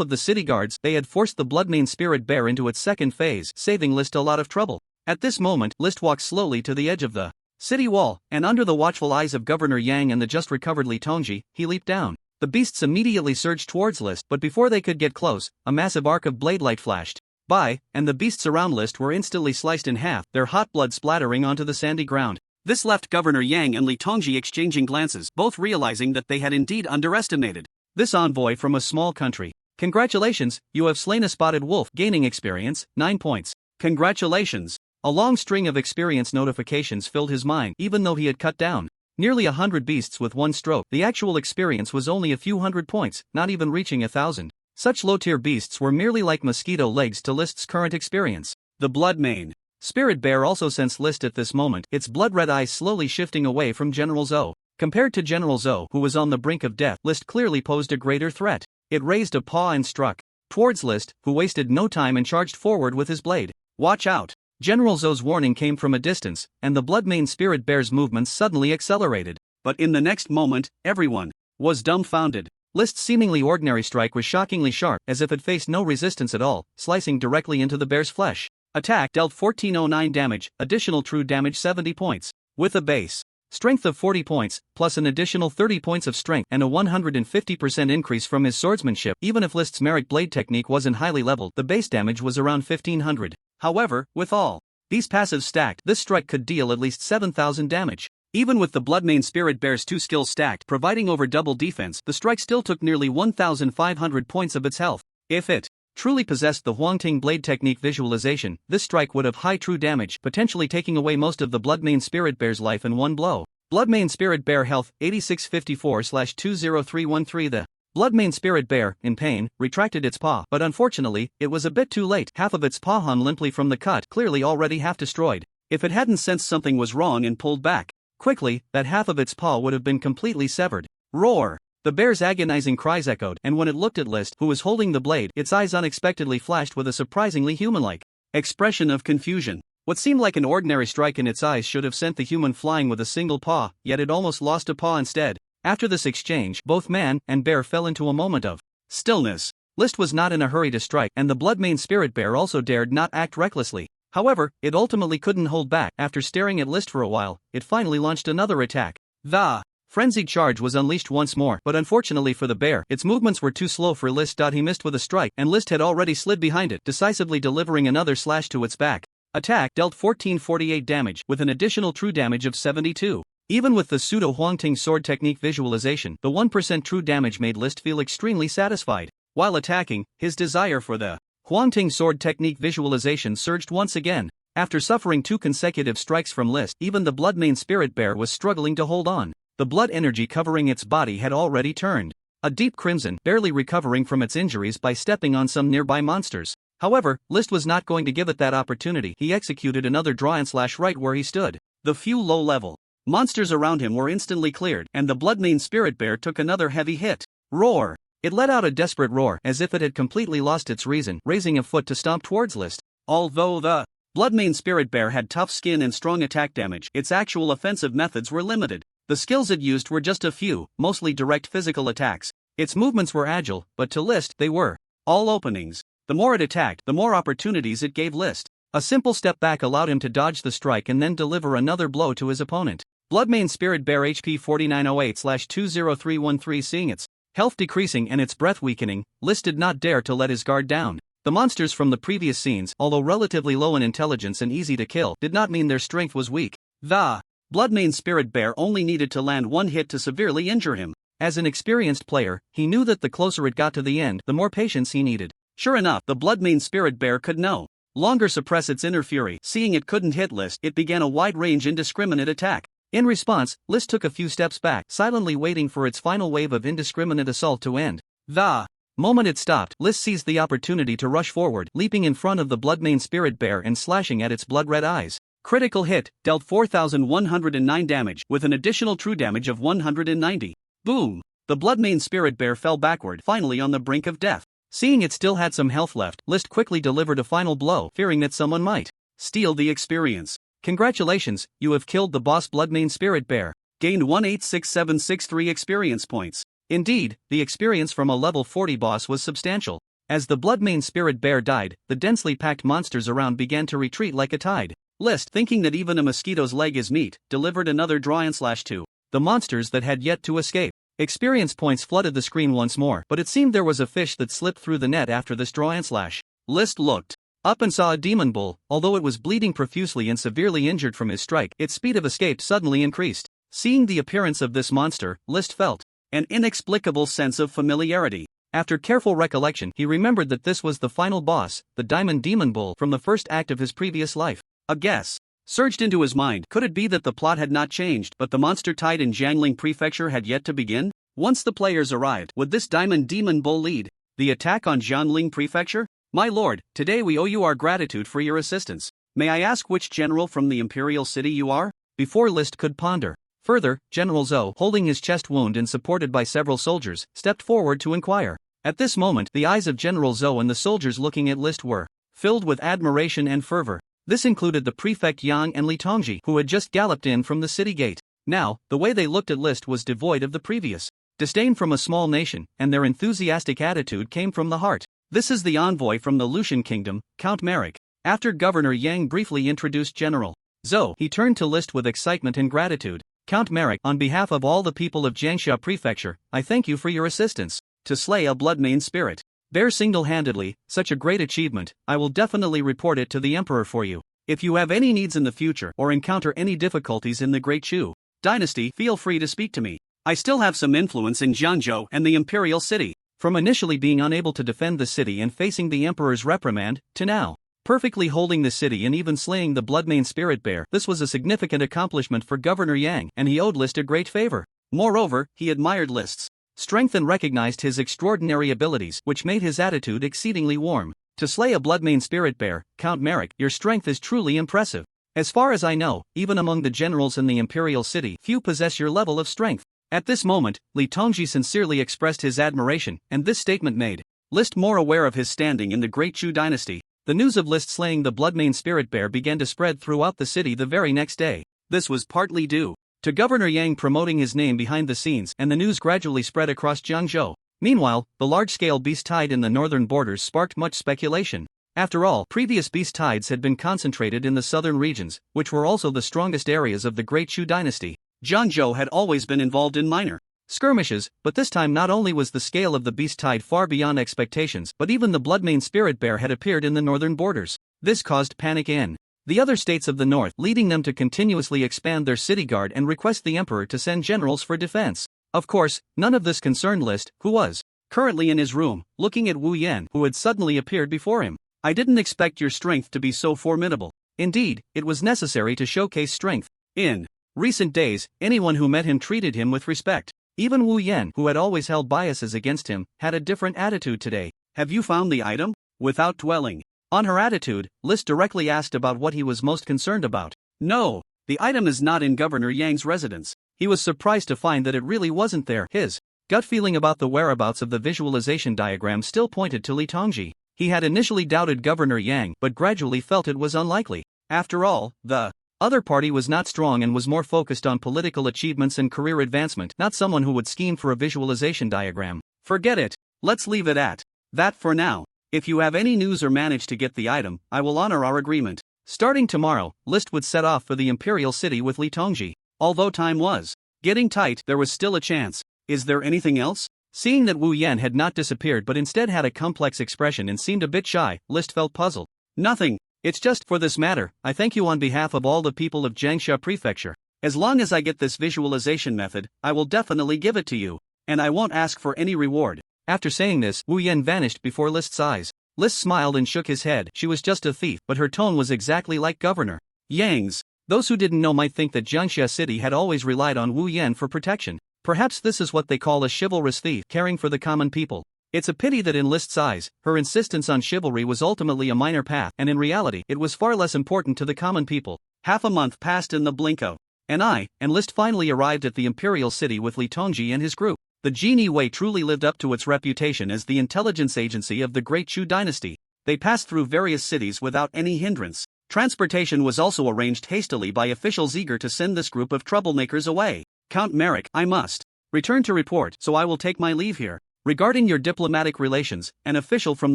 of the city guards, they had forced the Bloodmane Spirit Bear into its second phase, saving List a lot of trouble. At this moment, List walked slowly to the edge of the city wall, and under the watchful eyes of Governor Yang and the just recovered Li Tongji, he leaped down. The beasts immediately surged towards List, but before they could get close, a massive arc of blade light flashed by, and the beasts around List were instantly sliced in half, their hot blood splattering onto the sandy ground. This left Governor Yang and Li Tongji exchanging glances, both realizing that they had indeed underestimated this envoy from a small country. Congratulations, you have slain a spotted wolf, gaining experience, 9 points. Congratulations. A long string of experience notifications filled his mind. Even though he had cut down nearly 100 beasts with one stroke, the actual experience was only a few hundred points, not even reaching 1,000. Such low-tier beasts were merely like mosquito legs to List's current experience. The Bloodmane Spirit Bear also sensed List at this moment, its blood-red eyes slowly shifting away from General Zhou. Compared to General Zhou, who was on the brink of death, List clearly posed a greater threat. It raised a paw and struck towards List, who wasted no time and charged forward with his blade. Watch out! General Zhou's warning came from a distance, and the Bloodmane Spirit Bear's movements suddenly accelerated. But in the next moment, everyone was dumbfounded. List's seemingly ordinary strike was shockingly sharp, as if it faced no resistance at all, slicing directly into the bear's flesh. Attack dealt 1409 damage, additional true damage 70 points. With a base strength of 40 points, plus an additional 30 points of strength and a 150% increase from his swordsmanship. Even if List's Merrick blade technique wasn't highly leveled, the base damage was around 1500. However, with all these passives stacked, this strike could deal at least 7000 damage. Even with the Bloodmane Spirit Bear's 2 skills stacked, providing over double defense, the strike still took nearly 1500 points of its health. If it truly possessed the Huangting blade technique visualization, this strike would have high true damage, potentially taking away most of the Bloodmane Spirit Bear's life in one blow. Bloodmane Spirit Bear health 8654/20313. The Bloodmane Spirit Bear, in pain, retracted its paw, but unfortunately, it was a bit too late. Half of its paw hung limply from the cut, clearly already half destroyed. If it hadn't sensed something was wrong and pulled back quickly, that half of its paw would have been completely severed. Roar! The bear's agonizing cries echoed, and when it looked at List, who was holding the blade, its eyes unexpectedly flashed with a surprisingly human-like expression of confusion. What seemed like an ordinary strike in its eyes should have sent the human flying with a single paw, yet it almost lost a paw instead. After this exchange, both man and bear fell into a moment of stillness. List was not in a hurry to strike, and the Bloodmane Spirit Bear also dared not act recklessly. However, it ultimately couldn't hold back. After staring at List for a while, it finally launched another attack. The Frenzied Charge was unleashed once more, but unfortunately for the bear, its movements were too slow for List. He missed with a strike, and List had already slid behind it, decisively delivering another slash to its back. Attack dealt 1448 damage, with an additional true damage of 72. Even with the pseudo Huangting sword technique visualization, the 1% true damage made List feel extremely satisfied. While attacking, his desire for the Huangting sword technique visualization surged once again. After suffering 2 consecutive strikes from List, even the Bloodmane Spirit Bear was struggling to hold on. The blood energy covering its body had already turned a deep crimson, barely recovering from its injuries by stepping on some nearby monsters. However, List was not going to give it that opportunity. He executed another draw and slash right where he stood. The few low-level monsters around him were instantly cleared, and the Bloodmane Spirit Bear took another heavy hit. Roar! It let out a desperate roar, as if it had completely lost its reason, raising a foot to stomp towards List. Although the Bloodmane Spirit Bear had tough skin and strong attack damage, its actual offensive methods were limited. The skills it used were just a few, mostly direct physical attacks. Its movements were agile, but to List they were all openings. The more it attacked, the more opportunities it gave List. A simple step back allowed him to dodge the strike and then deliver another blow to his opponent. Bloodmane Spirit Bear HP 4908/20313. Seeing its health decreasing and its breath weakening, List did not dare to let his guard down. The monsters from the previous scenes, although relatively low in intelligence and easy to kill, did not mean their strength was weak. The Bloodmane Spirit Bear only needed to land one hit to severely injure him. As an experienced player, he knew that the closer it got to the end, the more patience he needed. Sure enough, the Bloodmane Spirit Bear could no longer suppress its inner fury. Seeing it couldn't hit List, it began a wide-range indiscriminate attack. In response, List took a few steps back, silently waiting for its final wave of indiscriminate assault to end. The moment it stopped, List seized the opportunity to rush forward, leaping in front of the Bloodmane Spirit Bear and slashing at its blood-red eyes. Critical hit, dealt 4,109 damage, with an additional true damage of 190. Boom! The Bloodmane Spirit Bear fell backward, finally on the brink of death. Seeing it still had some health left, List quickly delivered a final blow, fearing that someone might steal the experience. Congratulations, you have killed the boss Bloodmane Spirit Bear. Gained 186763 experience points. Indeed, the experience from a level 40 boss was substantial. As the Bloodmane Spirit Bear died, the densely packed monsters around began to retreat like a tide. List, thinking that even a mosquito's leg is meat, delivered another draw and slash to the monsters that had yet to escape. Experience points flooded the screen once more, but it seemed there was a fish that slipped through the net after this draw and slash. List looked up and saw a demon bull. Although it was bleeding profusely and severely injured from his strike, its speed of escape suddenly increased. Seeing the appearance of this monster, List felt an inexplicable sense of familiarity. After careful recollection, he remembered that this was the final boss, the Diamond Demon Bull from the first act of his previous life. A guess surged into his mind. Could it be that the plot had not changed, but the monster tide in Jiangling Prefecture had yet to begin? Once the players arrived, would this Diamond Demon Bull lead the attack on Jiangling Prefecture? My lord, today we owe you our gratitude for your assistance. May I ask which general from the Imperial City you are? Before List could ponder further, General Zhou, holding his chest wound and supported by several soldiers, stepped forward to inquire. At this moment, the eyes of General Zhou and the soldiers looking at List were filled with admiration and fervor. This included the prefect Yang and Li Tongji, who had just galloped in from the city gate. Now, the way they looked at List was devoid of the previous disdain from a small nation, and their enthusiastic attitude came from the heart. This is the envoy from the Lucian Kingdom, Count Merrick. After Governor Yang briefly introduced General Zhou, he turned to List with excitement and gratitude. Count Merrick, on behalf of all the people of Jiangxia Prefecture, I thank you for your assistance. To slay a Bloodmane Spirit Bear single-handedly, such a great achievement, I will definitely report it to the Emperor for you. If you have any needs in the future or encounter any difficulties in the Great Chu Dynasty, feel free to speak to me. I still have some influence in Jiangzhou and the Imperial City. From initially being unable to defend the city and facing the Emperor's reprimand, to now perfectly holding the city and even slaying the Bloodmane Spirit Bear, this was a significant accomplishment for Governor Yang, and he owed List a great favor. Moreover, he admired List's strength and recognized his extraordinary abilities, which made his attitude exceedingly warm. To slay a Bloodmane Spirit Bear, Count Merrick, your strength is truly impressive. As far as I know, even among the generals in the Imperial City, few possess your level of strength. At this moment, Li Tongji sincerely expressed his admiration, and this statement made List more aware of his standing in the Great Chu Dynasty. The news of List slaying the Bloodmane Spirit Bear began to spread throughout the city the very next day. This was partly due to Governor Yang promoting his name behind the scenes, and the news gradually spread across Jiangzhou. Meanwhile, the large-scale beast tide in the northern borders sparked much speculation. After all, previous beast tides had been concentrated in the southern regions, which were also the strongest areas of the Great Chu Dynasty. Zhangzhou had always been involved in minor skirmishes, but this time not only was the scale of the beast tide far beyond expectations, but even the Bloodmane Spirit Bear had appeared in the northern borders. This caused panic in the other states of the north, leading them to continuously expand their city guard and request the emperor to send generals for defense. Of course, none of this concerned List, who was currently in his room, looking at Wu Yan, who had suddenly appeared before him. I didn't expect your strength to be so formidable. Indeed, it was necessary to showcase strength. In recent days, anyone who met him treated him with respect. Even Wu Yan, who had always held biases against him, had a different attitude today. Have you found the item? Without dwelling on her attitude, List directly asked about what he was most concerned about. No, the item is not in Governor Yang's residence. He was surprised to find that it really wasn't there. His gut feeling about the whereabouts of the visualization diagram still pointed to Li Tongji. He had initially doubted Governor Yang, but gradually felt it was unlikely. After all, the other party was not strong and was more focused on political achievements and career advancement, not someone who would scheme for a visualization diagram. Forget it. Let's leave it at that for now. If you have any news or manage to get the item, I will honor our agreement. Starting tomorrow, List would set off for the Imperial City with Li Tongji. Although time was getting tight, there was still a chance. Is there anything else? Seeing that Wu Yan had not disappeared but instead had a complex expression and seemed a bit shy, List felt puzzled. Nothing. It's just, for this matter, I thank you on behalf of all the people of Jiangxia Prefecture. As long as I get this visualization method, I will definitely give it to you. And I won't ask for any reward. After saying this, Wu Yan vanished before List's eyes. List smiled and shook his head. She was just a thief, but her tone was exactly like Governor Yang's. Those who didn't know might think that Jiangxia City had always relied on Wu Yan for protection. Perhaps this is what they call a chivalrous thief, caring for the common people. It's a pity that in List's eyes, her insistence on chivalry was ultimately a minor path, and in reality, it was far less important to the common people. Half a month passed in the blink of an eye, and List finally arrived at the Imperial City with Li Tongji and his group. The Genie Wei truly lived up to its reputation as the intelligence agency of the Great Chu dynasty. They passed through various cities without any hindrance. Transportation was also arranged hastily by officials eager to send this group of troublemakers away. Count Merrick, I must return to report, so I will take my leave here. Regarding your diplomatic relations, an official from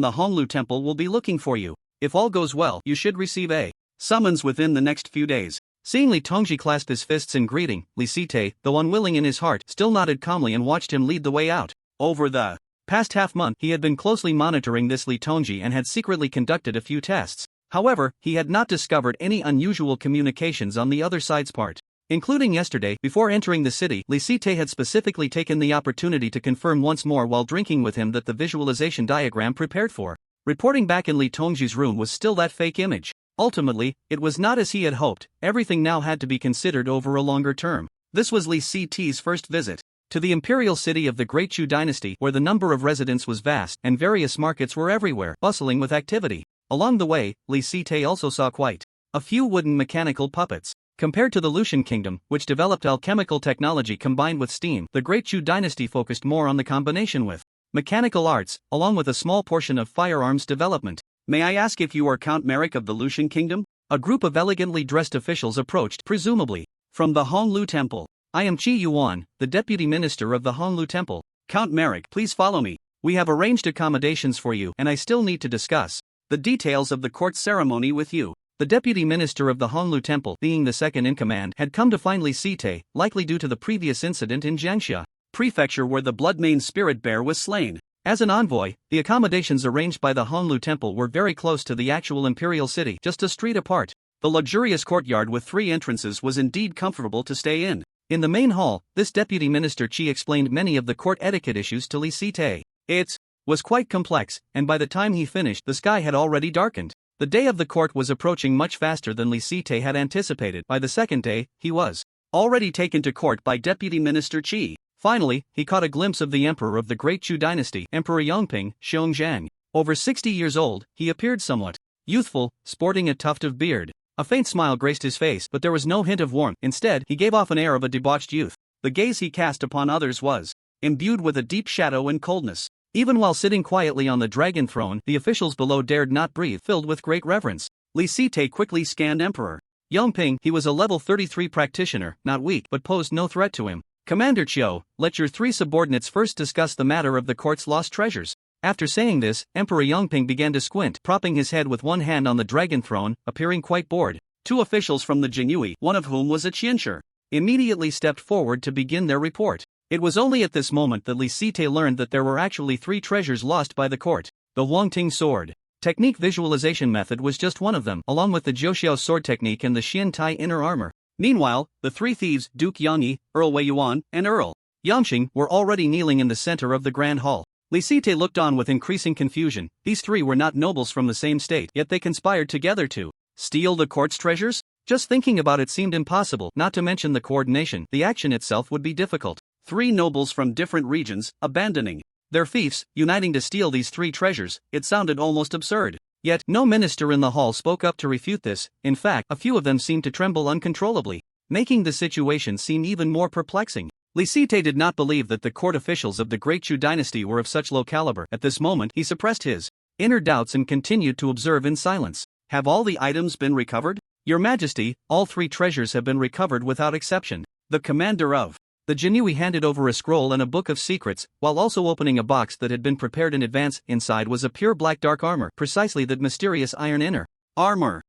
the Honglu Temple will be looking for you. If all goes well, you should receive a summons within the next few days. Seeing Li Tongji clasp his fists in greeting, Li Site, though unwilling in his heart, still nodded calmly and watched him lead the way out. Over the past half-month, he had been closely monitoring this Li Tongji and had secretly conducted a few tests. However, he had not discovered any unusual communications on the other side's part. Including yesterday, before entering the city, Li Site had specifically taken the opportunity to confirm once more while drinking with him that the visualization diagram prepared for reporting back in Li Tongji's room was still that fake image. Ultimately, it was not as he had hoped. Everything now had to be considered over a longer term. This was Li Site's first visit to the imperial city of the Great Chu dynasty, where the number of residents was vast and various markets were everywhere, bustling with activity. Along the way, Li Site also saw quite a few wooden mechanical puppets. Compared to the Lucian kingdom, which developed alchemical technology combined with steam, the Great Chu dynasty focused more on the combination with mechanical arts, along with a small portion of firearms development. May I ask if you are Count Merrick of the Lucian kingdom? A group of elegantly dressed officials approached, presumably from the Honglu Temple. I am Qi Yuan, the deputy minister of the Honglu Temple. Count Merrick, please follow me. We have arranged accommodations for you, and I still need to discuss the details of the court ceremony with you. The deputy minister of the Honglu Temple, being the second in command, had come to find Li Site, likely due to the previous incident in Jiangxia Prefecture where the Bloodmane Spirit Bear was slain. As an envoy, the accommodations arranged by the Honglu Temple were very close to the actual imperial city, just a street apart. The luxurious courtyard with 3 entrances was indeed comfortable to stay in. In the main hall, this deputy minister Qi explained many of the court etiquette issues to Li Site. It was quite complex, and by the time he finished, the sky had already darkened. The day of the court was approaching much faster than Li Site had anticipated. By the second day, he was already taken to court by Deputy Minister Qi. Finally, he caught a glimpse of the emperor of the Great Chu dynasty, Emperor Yongping, Xiongzhang. Over 60 years old, he appeared somewhat youthful, sporting a tuft of beard. A faint smile graced his face, but there was no hint of warmth. Instead, he gave off an air of a debauched youth. The gaze he cast upon others was imbued with a deep shadow and coldness. Even while sitting quietly on the dragon throne, the officials below dared not breathe, filled with great reverence. Li Site quickly scanned Emperor Yongping. He was a level 33 practitioner, not weak, but posed no threat to him. Commander Chiu, let your 3 subordinates first discuss the matter of the court's lost treasures. After saying this, Emperor Yongping began to squint, propping his head with one hand on the dragon throne, appearing quite bored. 2 officials from the Jingyue, one of whom was a Qianshi immediately stepped forward to begin their report. It was only at this moment that Li Site learned that there were actually 3 treasures lost by the court. The Huangting sword technique visualization method was just one of them, along with the Jiuxiao sword technique and the Xian Tai inner armor. Meanwhile, the 3 thieves, Duke Yangyi, Earl Wei Yuan, and Earl Yangqing, were already kneeling in the center of the grand hall. Li Site looked on with increasing confusion. These 3 were not nobles from the same state, yet they conspired together to steal the court's treasures? Just thinking about it seemed impossible, not to mention the coordination. The action itself would be difficult. 3 nobles from different regions, abandoning their fiefs, uniting to steal these 3 treasures, it sounded almost absurd. Yet, no minister in the hall spoke up to refute this. In fact, a few of them seemed to tremble uncontrollably, making the situation seem even more perplexing. Li Site did not believe that the court officials of the Great Chu dynasty were of such low caliber. At this moment, he suppressed his inner doubts and continued to observe in silence. Have all the items been recovered? Your Majesty, all 3 treasures have been recovered without exception. The commander of the Jinui handed over a scroll and a book of secrets, while also opening a box that had been prepared in advance. Inside was a pure black dark armor, precisely that mysterious iron inner armor.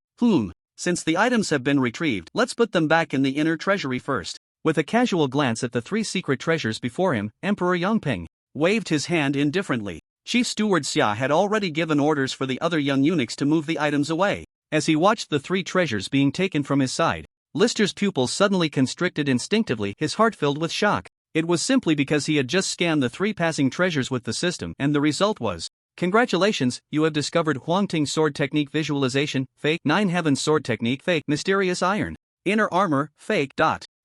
Since the items have been retrieved, let's put them back in the inner treasury first. With a casual glance at the 3 secret treasures before him, Emperor Yangping waved his hand indifferently. Chief Steward Xia had already given orders for the other young eunuchs to move the items away. As he watched the 3 treasures being taken from his side, Lister's pupils suddenly constricted instinctively, his heart filled with shock. It was simply because he had just scanned the 3 passing treasures with the system, and the result was, congratulations, you have discovered Huangting sword technique visualization, fake, 9 heavens sword technique, fake, mysterious iron inner armor, fake.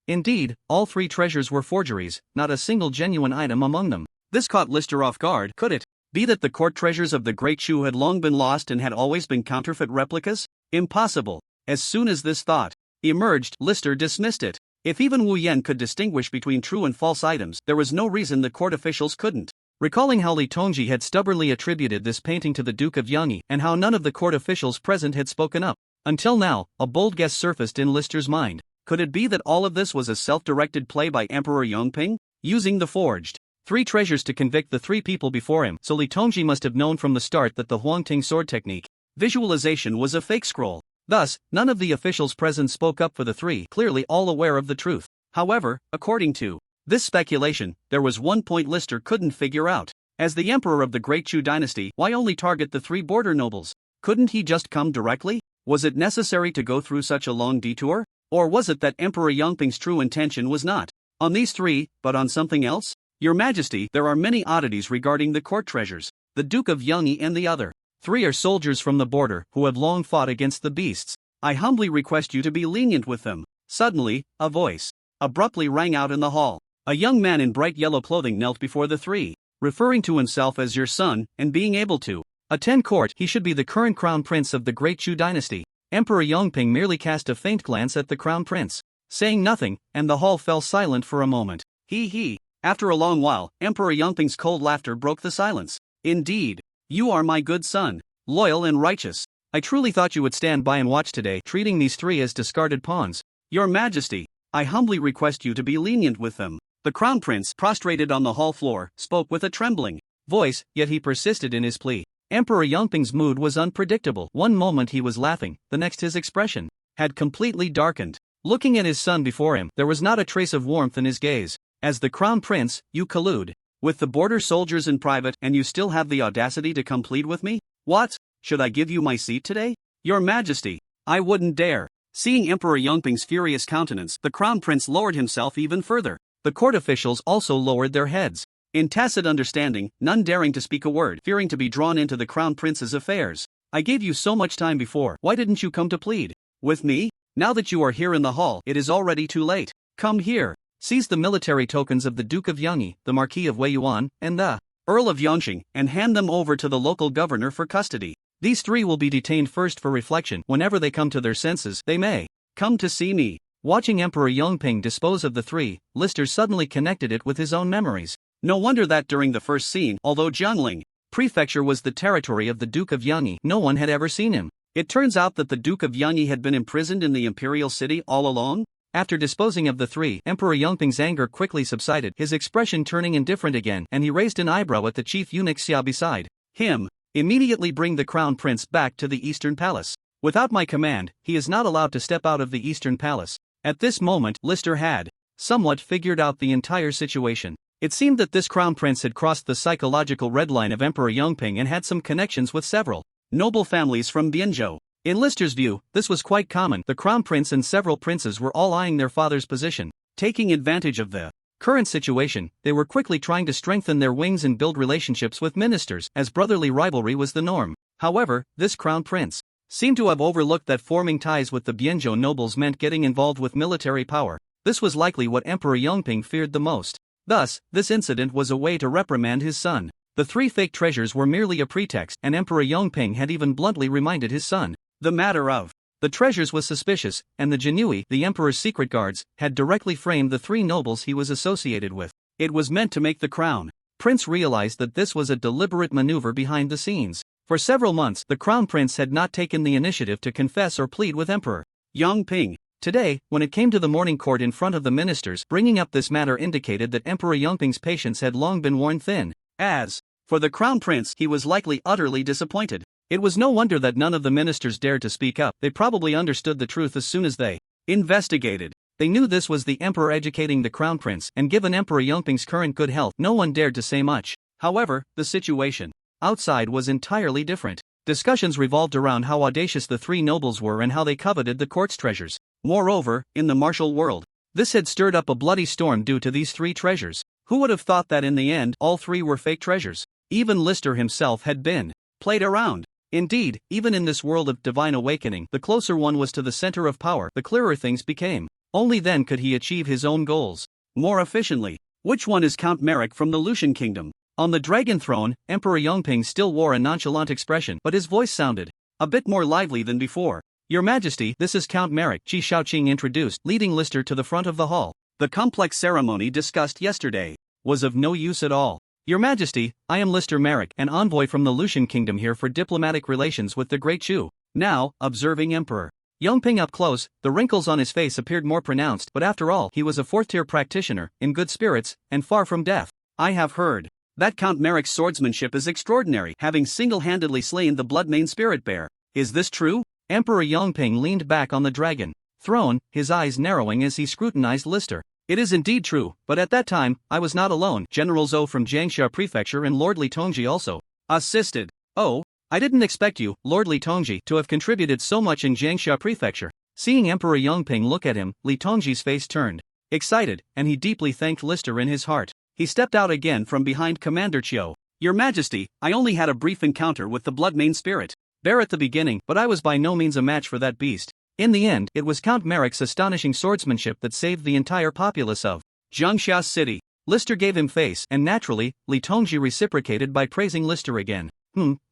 Indeed, all 3 treasures were forgeries, not a single genuine item among them. This caught Lister off guard. Could it be that the court treasures of the Great Chu had long been lost and had always been counterfeit replicas? Impossible. As soon as this thought emerged, Lister dismissed it. If even Wu Yan could distinguish between true and false items, there was no reason the court officials couldn't. Recalling how Li Tongji had stubbornly attributed this painting to the Duke of Yangyi, and how none of the court officials present had spoken up. Until now, a bold guess surfaced in Lister's mind. Could it be that all of this was a self-directed play by Emperor Yongping, using the forged 3 treasures to convict the 3 people before him? So Li Tongji must have known from the start that the Huangting sword technique visualization was a fake scroll. Thus, none of the officials present spoke up for the 3, clearly all aware of the truth. However, according to this speculation, there was one point Lister couldn't figure out. As the emperor of the Great Chu dynasty, why only target the 3 border nobles? Couldn't he just come directly? Was it necessary to go through such a long detour? Or was it that Emperor Yangping's true intention was not on these 3, but on something else? Your Majesty, there are many oddities regarding the court treasures. The Duke of Yangyi and the other 3 are soldiers from the border who have long fought against the beasts. I humbly request you to be lenient with them. Suddenly, a voice abruptly rang out in the hall. A young man in bright yellow clothing knelt before the 3, referring to himself as your son, and being able to attend court, he should be the current crown prince of the Great Chu dynasty. Emperor Yongping merely cast a faint glance at the crown prince, saying nothing, and the hall fell silent for a moment. He. After a long while, Emperor Yongping's cold laughter broke the silence. Indeed, you are my good son, loyal and righteous. I truly thought you would stand by and watch today, treating these 3 as discarded pawns. Your Majesty, I humbly request you to be lenient with them. The crown prince, prostrated on the hall floor, spoke with a trembling voice, yet he persisted in his plea. Emperor Yongping's mood was unpredictable. One moment he was laughing, the next his expression had completely darkened. Looking at his son before him, there was not a trace of warmth in his gaze. As the crown prince, you collude with the border soldiers in private, and you still have the audacity to come plead with me? What? Should I give you my seat today? Your Majesty, I wouldn't dare. Seeing Emperor Yongping's furious countenance, the crown prince lowered himself even further. The court officials also lowered their heads. In tacit understanding, none daring to speak a word, fearing to be drawn into the crown prince's affairs. I gave you so much time before. Why didn't you come to plead with me? Now that you are here in the hall, it is already too late. Come here. Seize the military tokens of the Duke of Yangyi, the Marquis of Wei Yuan, and the Earl of Yangqing, and hand them over to the local governor for custody. These 3 will be detained first for reflection. Whenever they come to their senses, they may come to see me. Watching Emperor Yongping dispose of the 3, Lister suddenly connected it with his own memories. No wonder that during the first scene, although Jiangling Prefecture was the territory of the Duke of Yangyi, no one had ever seen him. It turns out that the Duke of Yangyi had been imprisoned in the imperial city all along. After disposing of the 3, Emperor Yongping's anger quickly subsided, his expression turning indifferent again, and he raised an eyebrow at the chief eunuch Xia beside him. Immediately bring the crown prince back to the Eastern Palace. Without my command, he is not allowed to step out of the Eastern Palace. At this moment, Lister had somewhat figured out the entire situation. It seemed that this crown prince had crossed the psychological red line of Emperor Yongping and had some connections with several noble families from Bianzhou. In Lister's view, this was quite common. The crown prince and several princes were all eyeing their father's position. Taking advantage of the current situation, they were quickly trying to strengthen their wings and build relationships with ministers, as brotherly rivalry was the norm. However, this crown prince seemed to have overlooked that forming ties with the Bianzhou nobles meant getting involved with military power. This was likely what Emperor Yongping feared the most. Thus, this incident was a way to reprimand his son. The 3 fake treasures were merely a pretext, and Emperor Yongping had even bluntly reminded his son. The matter of the treasures was suspicious, and the Jinui, the emperor's secret guards, had directly framed the 3 nobles he was associated with. It was meant to make the crown prince realize that this was a deliberate maneuver behind the scenes. For several months, the crown prince had not taken the initiative to confess or plead with Emperor Yongping. Today, when it came to the morning court in front of the ministers, bringing up this matter indicated that Emperor Yongping's patience had long been worn thin. As for the crown prince, he was likely utterly disappointed. It was no wonder that none of the ministers dared to speak up. They probably understood the truth as soon as they investigated. They knew this was the emperor educating the crown prince, and given Emperor Yongping's current good health, no one dared to say much. However, the situation outside was entirely different. Discussions revolved around how audacious the 3 nobles were and how they coveted the court's treasures. Moreover, in the martial world, this had stirred up a bloody storm due to these 3 treasures. Who would have thought that in the end, all 3 were fake treasures? Even Lister himself had been played around. Indeed, even in this world of divine awakening, the closer one was to the center of power, the clearer things became. Only then could he achieve his own goals more efficiently. Which one is Count Merrick from the Lucian Kingdom? On the dragon throne, Emperor Yongping still wore a nonchalant expression, but his voice sounded a bit more lively than before. Your Majesty, this is Count Merrick, Qi Shaoqing introduced, leading Lister to the front of the hall. The complex ceremony discussed yesterday was of no use at all. Your Majesty, I am Lister Merrick, an envoy from the Lucian Kingdom here for diplomatic relations with the Great Chu. Now, observing Emperor Yongping up close, the wrinkles on his face appeared more pronounced, but after all, he was a 4th-tier practitioner, in good spirits, and far from deaf. I have heard that Count Merrick's swordsmanship is extraordinary, having single-handedly slain the Bloodmane Spirit Bear. Is this true? Emperor Yongping leaned back on the dragon throne, his eyes narrowing as he scrutinized Lister. It is indeed true, but at that time, I was not alone. General Zhou from Jiangxia Prefecture and Lord Li Tongji also assisted. Oh, I didn't expect you, Lord Li Tongji, to have contributed so much in Jiangxia Prefecture. Seeing Emperor Yongping look at him, Li Tongji's face turned excited, and he deeply thanked Lister in his heart. He stepped out again from behind Commander Chiu. Your Majesty, I only had a brief encounter with the Bloodmane Spirit Bear at the beginning, but I was by no means a match for that beast. In the end, it was Count Merrick's astonishing swordsmanship that saved the entire populace of Jiangxia City. Lister gave him face, and naturally, Li Tongji reciprocated by praising Lister again.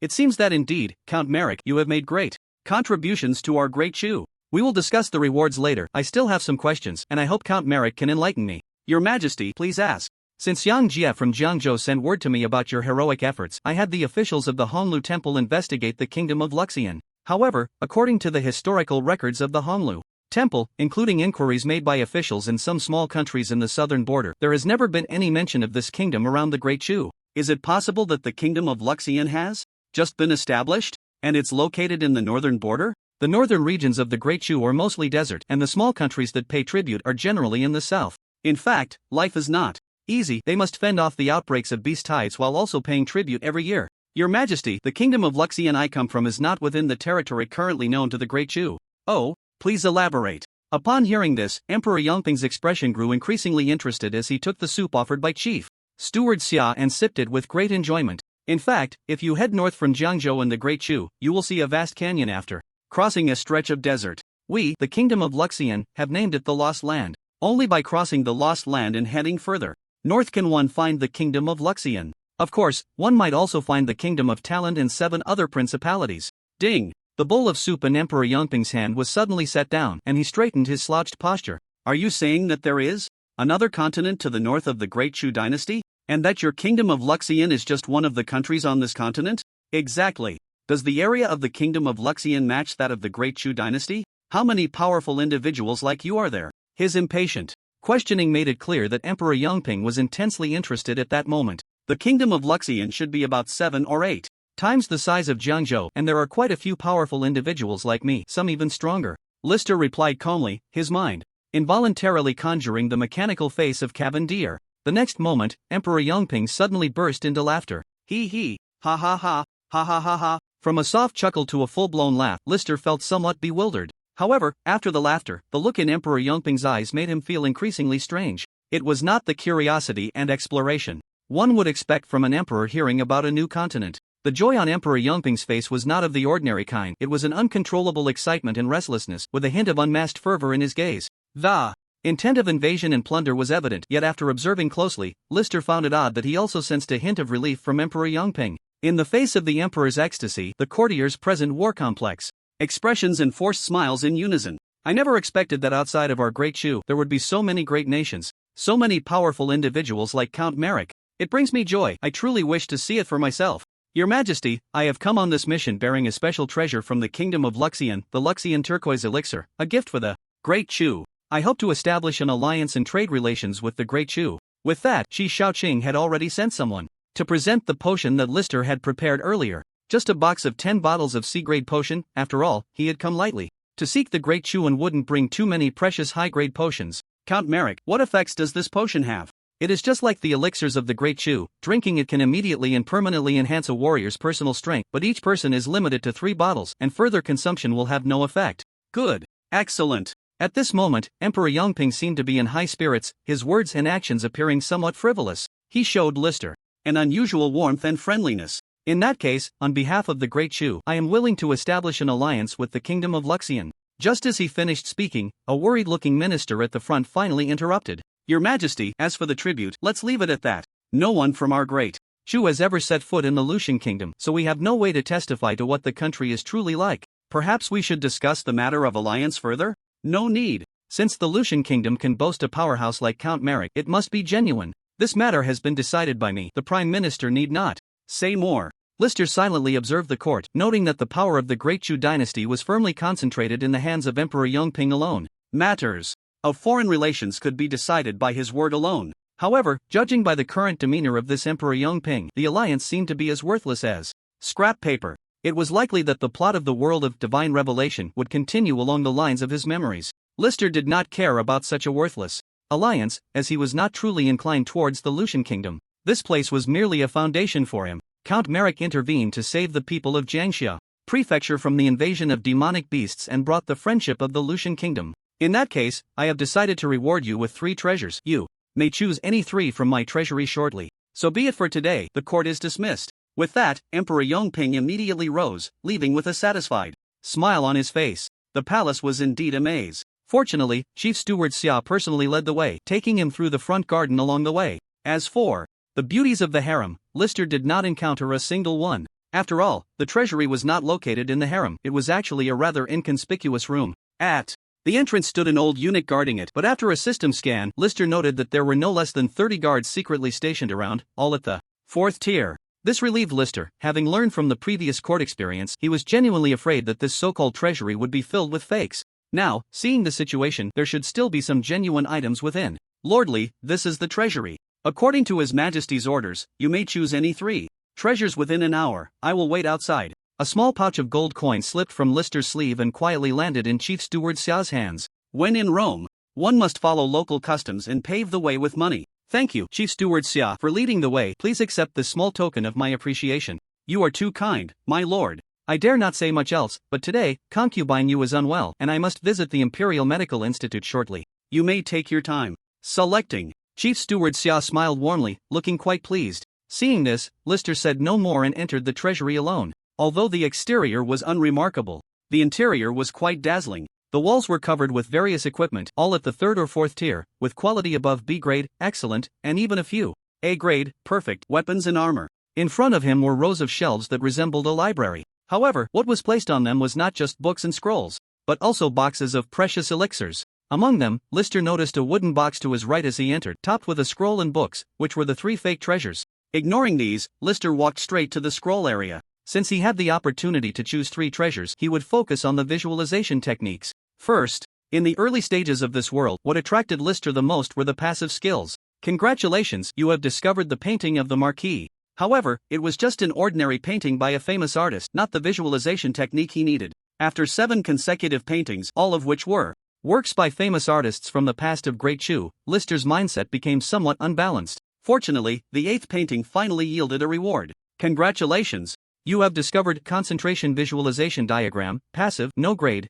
It seems that indeed, Count Merrick, you have made great contributions to our great Chu. We will discuss the rewards later. I still have some questions, and I hope Count Merrick can enlighten me. Your Majesty, please ask. Since Yang Jie from Jiangzhou sent word to me about your heroic efforts, I had the officials of the Honglu Temple investigate the kingdom of Luxian. However, according to the historical records of the Honglu Temple, including inquiries made by officials in some small countries in the southern border, there has never been any mention of this kingdom around the Great Chu. Is it possible that the kingdom of Luxian has just been established, and it's located in the northern border? The northern regions of the Great Chu are mostly desert, and the small countries that pay tribute are generally in the south. In fact, life is not easy. They must fend off the outbreaks of beast tides while also paying tribute every year. Your Majesty, the kingdom of Luxian I come from is not within the territory currently known to the Great Chu. Oh, please elaborate. Upon hearing this, Emperor Yongping's expression grew increasingly interested as he took the soup offered by Chief Steward Xia and sipped it with great enjoyment. In fact, if you head north from Jiangzhou and the Great Chu, you will see a vast canyon after crossing a stretch of desert. We, the kingdom of Luxian, have named it the Lost Land. Only by crossing the Lost Land and heading further north can one find the kingdom of Luxian. Of course, one might also find the kingdom of Talent and 7 other principalities. Ding! The bowl of soup in Emperor Yongping's hand was suddenly set down, and he straightened his slouched posture. Are you saying that there is another continent to the north of the Great Chu dynasty? And that your kingdom of Luxian is just one of the countries on this continent? Exactly. Does the area of the kingdom of Luxian match that of the Great Chu dynasty? How many powerful individuals like you are there? His impatient questioning made it clear that Emperor Yongping was intensely interested at that moment. The kingdom of Luxian should be about 7 or 8 times the size of Jiangzhou, and there are quite a few powerful individuals like me, some even stronger. Lister replied calmly, his mind involuntarily conjuring the mechanical face of Cavan Deer. The next moment, Emperor Yongping suddenly burst into laughter. He, ha ha ha, ha ha ha ha. From a soft chuckle to a full-blown laugh, Lister felt somewhat bewildered. However, after the laughter, the look in Emperor Yongping's eyes made him feel increasingly strange. It was not the curiosity and exploration one would expect from an emperor hearing about a new continent. The joy on Emperor Yongping's face was not of the ordinary kind. It was an uncontrollable excitement and restlessness, with a hint of unmasked fervor in his gaze. The intent of invasion and plunder was evident, yet after observing closely, Lister found it odd that he also sensed a hint of relief from Emperor Yongping. In the face of the emperor's ecstasy, the courtiers present wore complex expressions and forced smiles in unison. I never expected that outside of our great Chu there would be so many great nations, so many powerful individuals like Count Merrick. It brings me joy. I truly wish to see it for myself. Your Majesty, I have come on this mission bearing a special treasure from the Kingdom of Luxian, the Luxian turquoise elixir, a gift for the Great Chu. I hope to establish an alliance and trade relations with the Great Chu. With that, Shi Shaoqing had already sent someone to present the potion that Lister had prepared earlier. Just a box of 10 bottles of C-grade potion. After all, he had come lightly to seek the Great Chu and wouldn't bring too many precious high-grade potions. Count Merrick, what effects does this potion have? It is just like the elixirs of the Great Chu. Drinking it can immediately and permanently enhance a warrior's personal strength, but each person is limited to 3 bottles, and further consumption will have no effect. Good. Excellent. At this moment, Emperor Yongping seemed to be in high spirits, his words and actions appearing somewhat frivolous. He showed Lister an unusual warmth and friendliness. In that case, on behalf of the Great Chu, I am willing to establish an alliance with the Kingdom of Luxian. Just as he finished speaking, a worried-looking minister at the front finally interrupted. Your Majesty, as for the tribute, let's leave it at that. No one from our Great Chu has ever set foot in the Lucian Kingdom, so we have no way to testify to what the country is truly like. Perhaps we should discuss the matter of alliance further? No need. Since the Lucian Kingdom can boast a powerhouse like Count Merrick, it must be genuine. This matter has been decided by me. The Prime Minister need not say more. Lister silently observed the court, noting that the power of the Great Chu dynasty was firmly concentrated in the hands of Emperor Yongping alone. Matters of foreign relations could be decided by his word alone. However, judging by the current demeanor of this Emperor Yongping, the alliance seemed to be as worthless as scrap paper. It was likely that the plot of the world of divine revelation would continue along the lines of his memories. Lister did not care about such a worthless alliance, as he was not truly inclined towards the Lucian Kingdom. This place was merely a foundation for him. Count Merrick intervened to save the people of Jiangxia Prefecture from the invasion of demonic beasts and brought the friendship of the Lucian Kingdom. In that case, I have decided to reward you with 3 treasures. You may choose any 3 from my treasury shortly. So be it for today. The court is dismissed. With that, Emperor Yongping immediately rose, leaving with a satisfied smile on his face. The palace was indeed a maze. Fortunately, Chief Steward Xia personally led the way, taking him through the front garden along the way. As for the beauties of the harem, Lister did not encounter a single one. After all, the treasury was not located in the harem. It was actually a rather inconspicuous room. At the entrance stood an old eunuch guarding it, but after a system scan, Lister noted that there were no less than 30 guards secretly stationed around, all at the 4th tier. This relieved Lister. Having learned from the previous court experience, he was genuinely afraid that this so-called treasury would be filled with fakes. Now, seeing the situation, there should still be some genuine items within. Lordly, this is the treasury. According to His Majesty's orders, you may choose any 3 treasures within an hour. I will wait outside. A small pouch of gold coins slipped from Lister's sleeve and quietly landed in Chief Steward Xia's hands. When in Rome, one must follow local customs and pave the way with money. Thank you, Chief Steward Xia, for leading the way. Please accept this small token of my appreciation. You are too kind, my lord. I dare not say much else, but today, concubine Yu is unwell, and I must visit the Imperial Medical Institute shortly. You may take your time selecting. Chief Steward Xia smiled warmly, looking quite pleased. Seeing this, Lister said no more and entered the treasury alone. Although the exterior was unremarkable, the interior was quite dazzling. The walls were covered with various equipment, all at the 3rd or 4th tier, with quality above B grade, excellent, and even a few A grade, perfect weapons and armor. In front of him were rows of shelves that resembled a library. However, what was placed on them was not just books and scrolls, but also boxes of precious elixirs. Among them, Lister noticed a wooden box to his right as he entered, topped with a scroll and books, which were the 3 fake treasures. Ignoring these, Lister walked straight to the scroll area. Since he had the opportunity to choose 3 treasures, he would focus on the visualization techniques. First, in the early stages of this world, what attracted Lister the most were the passive skills. Congratulations, you have discovered the painting of the Marquis. However, it was just an ordinary painting by a famous artist, not the visualization technique he needed. After 7 consecutive paintings, all of which were Works by famous artists from the past of Great Chu, Lister's mindset became somewhat unbalanced. Fortunately, the 8th painting finally yielded a reward. Congratulations! You have discovered concentration visualization diagram, passive, no grade.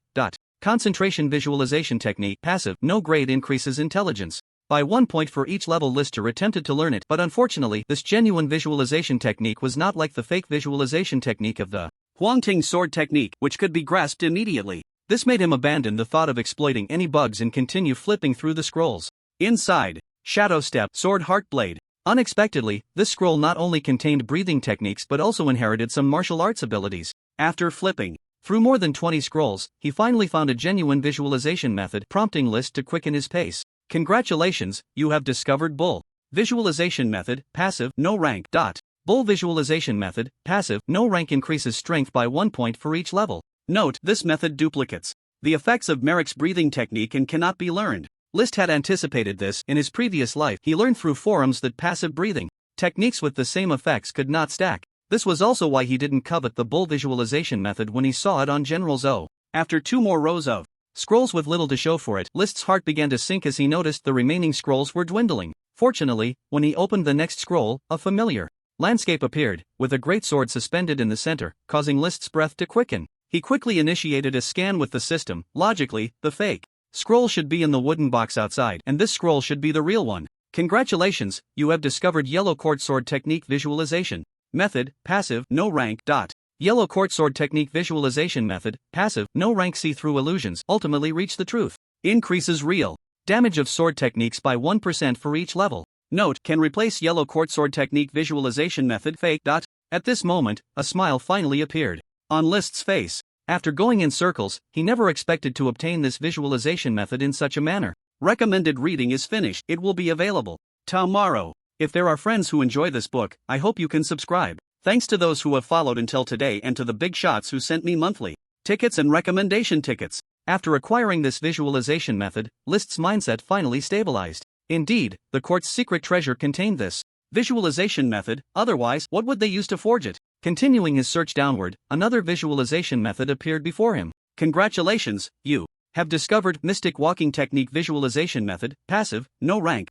Concentration visualization technique, passive, no grade, increases intelligence by 1 point for each level. Lister attempted to learn it, but unfortunately, this genuine visualization technique was not like the fake visualization technique of the Huangting sword technique, which could be grasped immediately. This made him abandon the thought of exploiting any bugs and continue flipping through the scrolls. Inside, Shadow Step, Sword Heart Blade. Unexpectedly, this scroll not only contained breathing techniques but also inherited some martial arts abilities. After flipping through more than 20 scrolls, he finally found a genuine visualization method, prompting List to quicken his pace. Congratulations, you have discovered Bull visualization method, passive, no rank. Bull visualization method, passive, no rank, increases strength by 1 point for each level. Note, this method duplicates the effects of Merrick's breathing technique and cannot be learned. List had anticipated this. In his previous life, he learned through forums that passive breathing techniques with the same effects could not stack. This was also why he didn't covet the Bull visualization method when he saw it on General Zhou. After 2 more rows of scrolls with little to show for it, List's heart began to sink as he noticed the remaining scrolls were dwindling. Fortunately, when he opened the next scroll, a familiar landscape appeared, with a great sword suspended in the center, causing List's breath to quicken. He quickly initiated a scan with the system. Logically, the fake scroll should be in the wooden box outside, and this scroll should be the real one. Congratulations, you have discovered Yellow Court Sword Technique Visualization Method, passive, no rank. Yellow Court Sword Technique Visualization Method, passive, no rank. See through illusions, ultimately reach the truth. Increases real damage of sword techniques by 1% for each level. Note, can replace Yellow Court Sword Technique Visualization Method fake. At this moment, a smile finally appeared on List's face. After going in circles, he never expected to obtain this visualization method in such a manner. Recommended reading is finished. It will be available tomorrow. If there are friends who enjoy this book, I hope you can subscribe. Thanks to those who have followed until today and to the big shots who sent me monthly tickets and recommendation tickets. After acquiring this visualization method, List's mindset finally stabilized. Indeed, the court's secret treasure contained this visualization method, otherwise, what would they use to forge it? Continuing his search downward, another visualization method appeared before him. Congratulations, you have discovered Mystic Walking Technique Visualization Method, passive, no rank.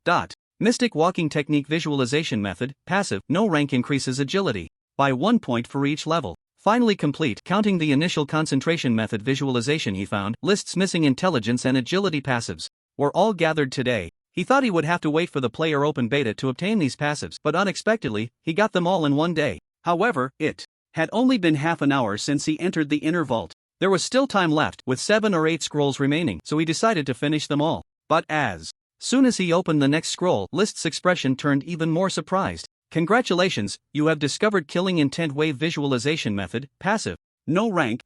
Mystic Walking Technique Visualization Method, passive, no rank, increases agility by 1 point for each level. Finally complete. Counting the initial concentration method visualization he found, List's missing intelligence and agility passives were all gathered today. He thought he would have to wait for the player open beta to obtain these passives, but unexpectedly, he got them all in one day. However, it had only been half an hour since he entered the inner vault. There was still time left, with 7 or 8 scrolls remaining, so he decided to finish them all. But as soon as he opened the next scroll, List's expression turned even more surprised. Congratulations, you have discovered Killing Intent Wave Visualization Method, passive, no rank.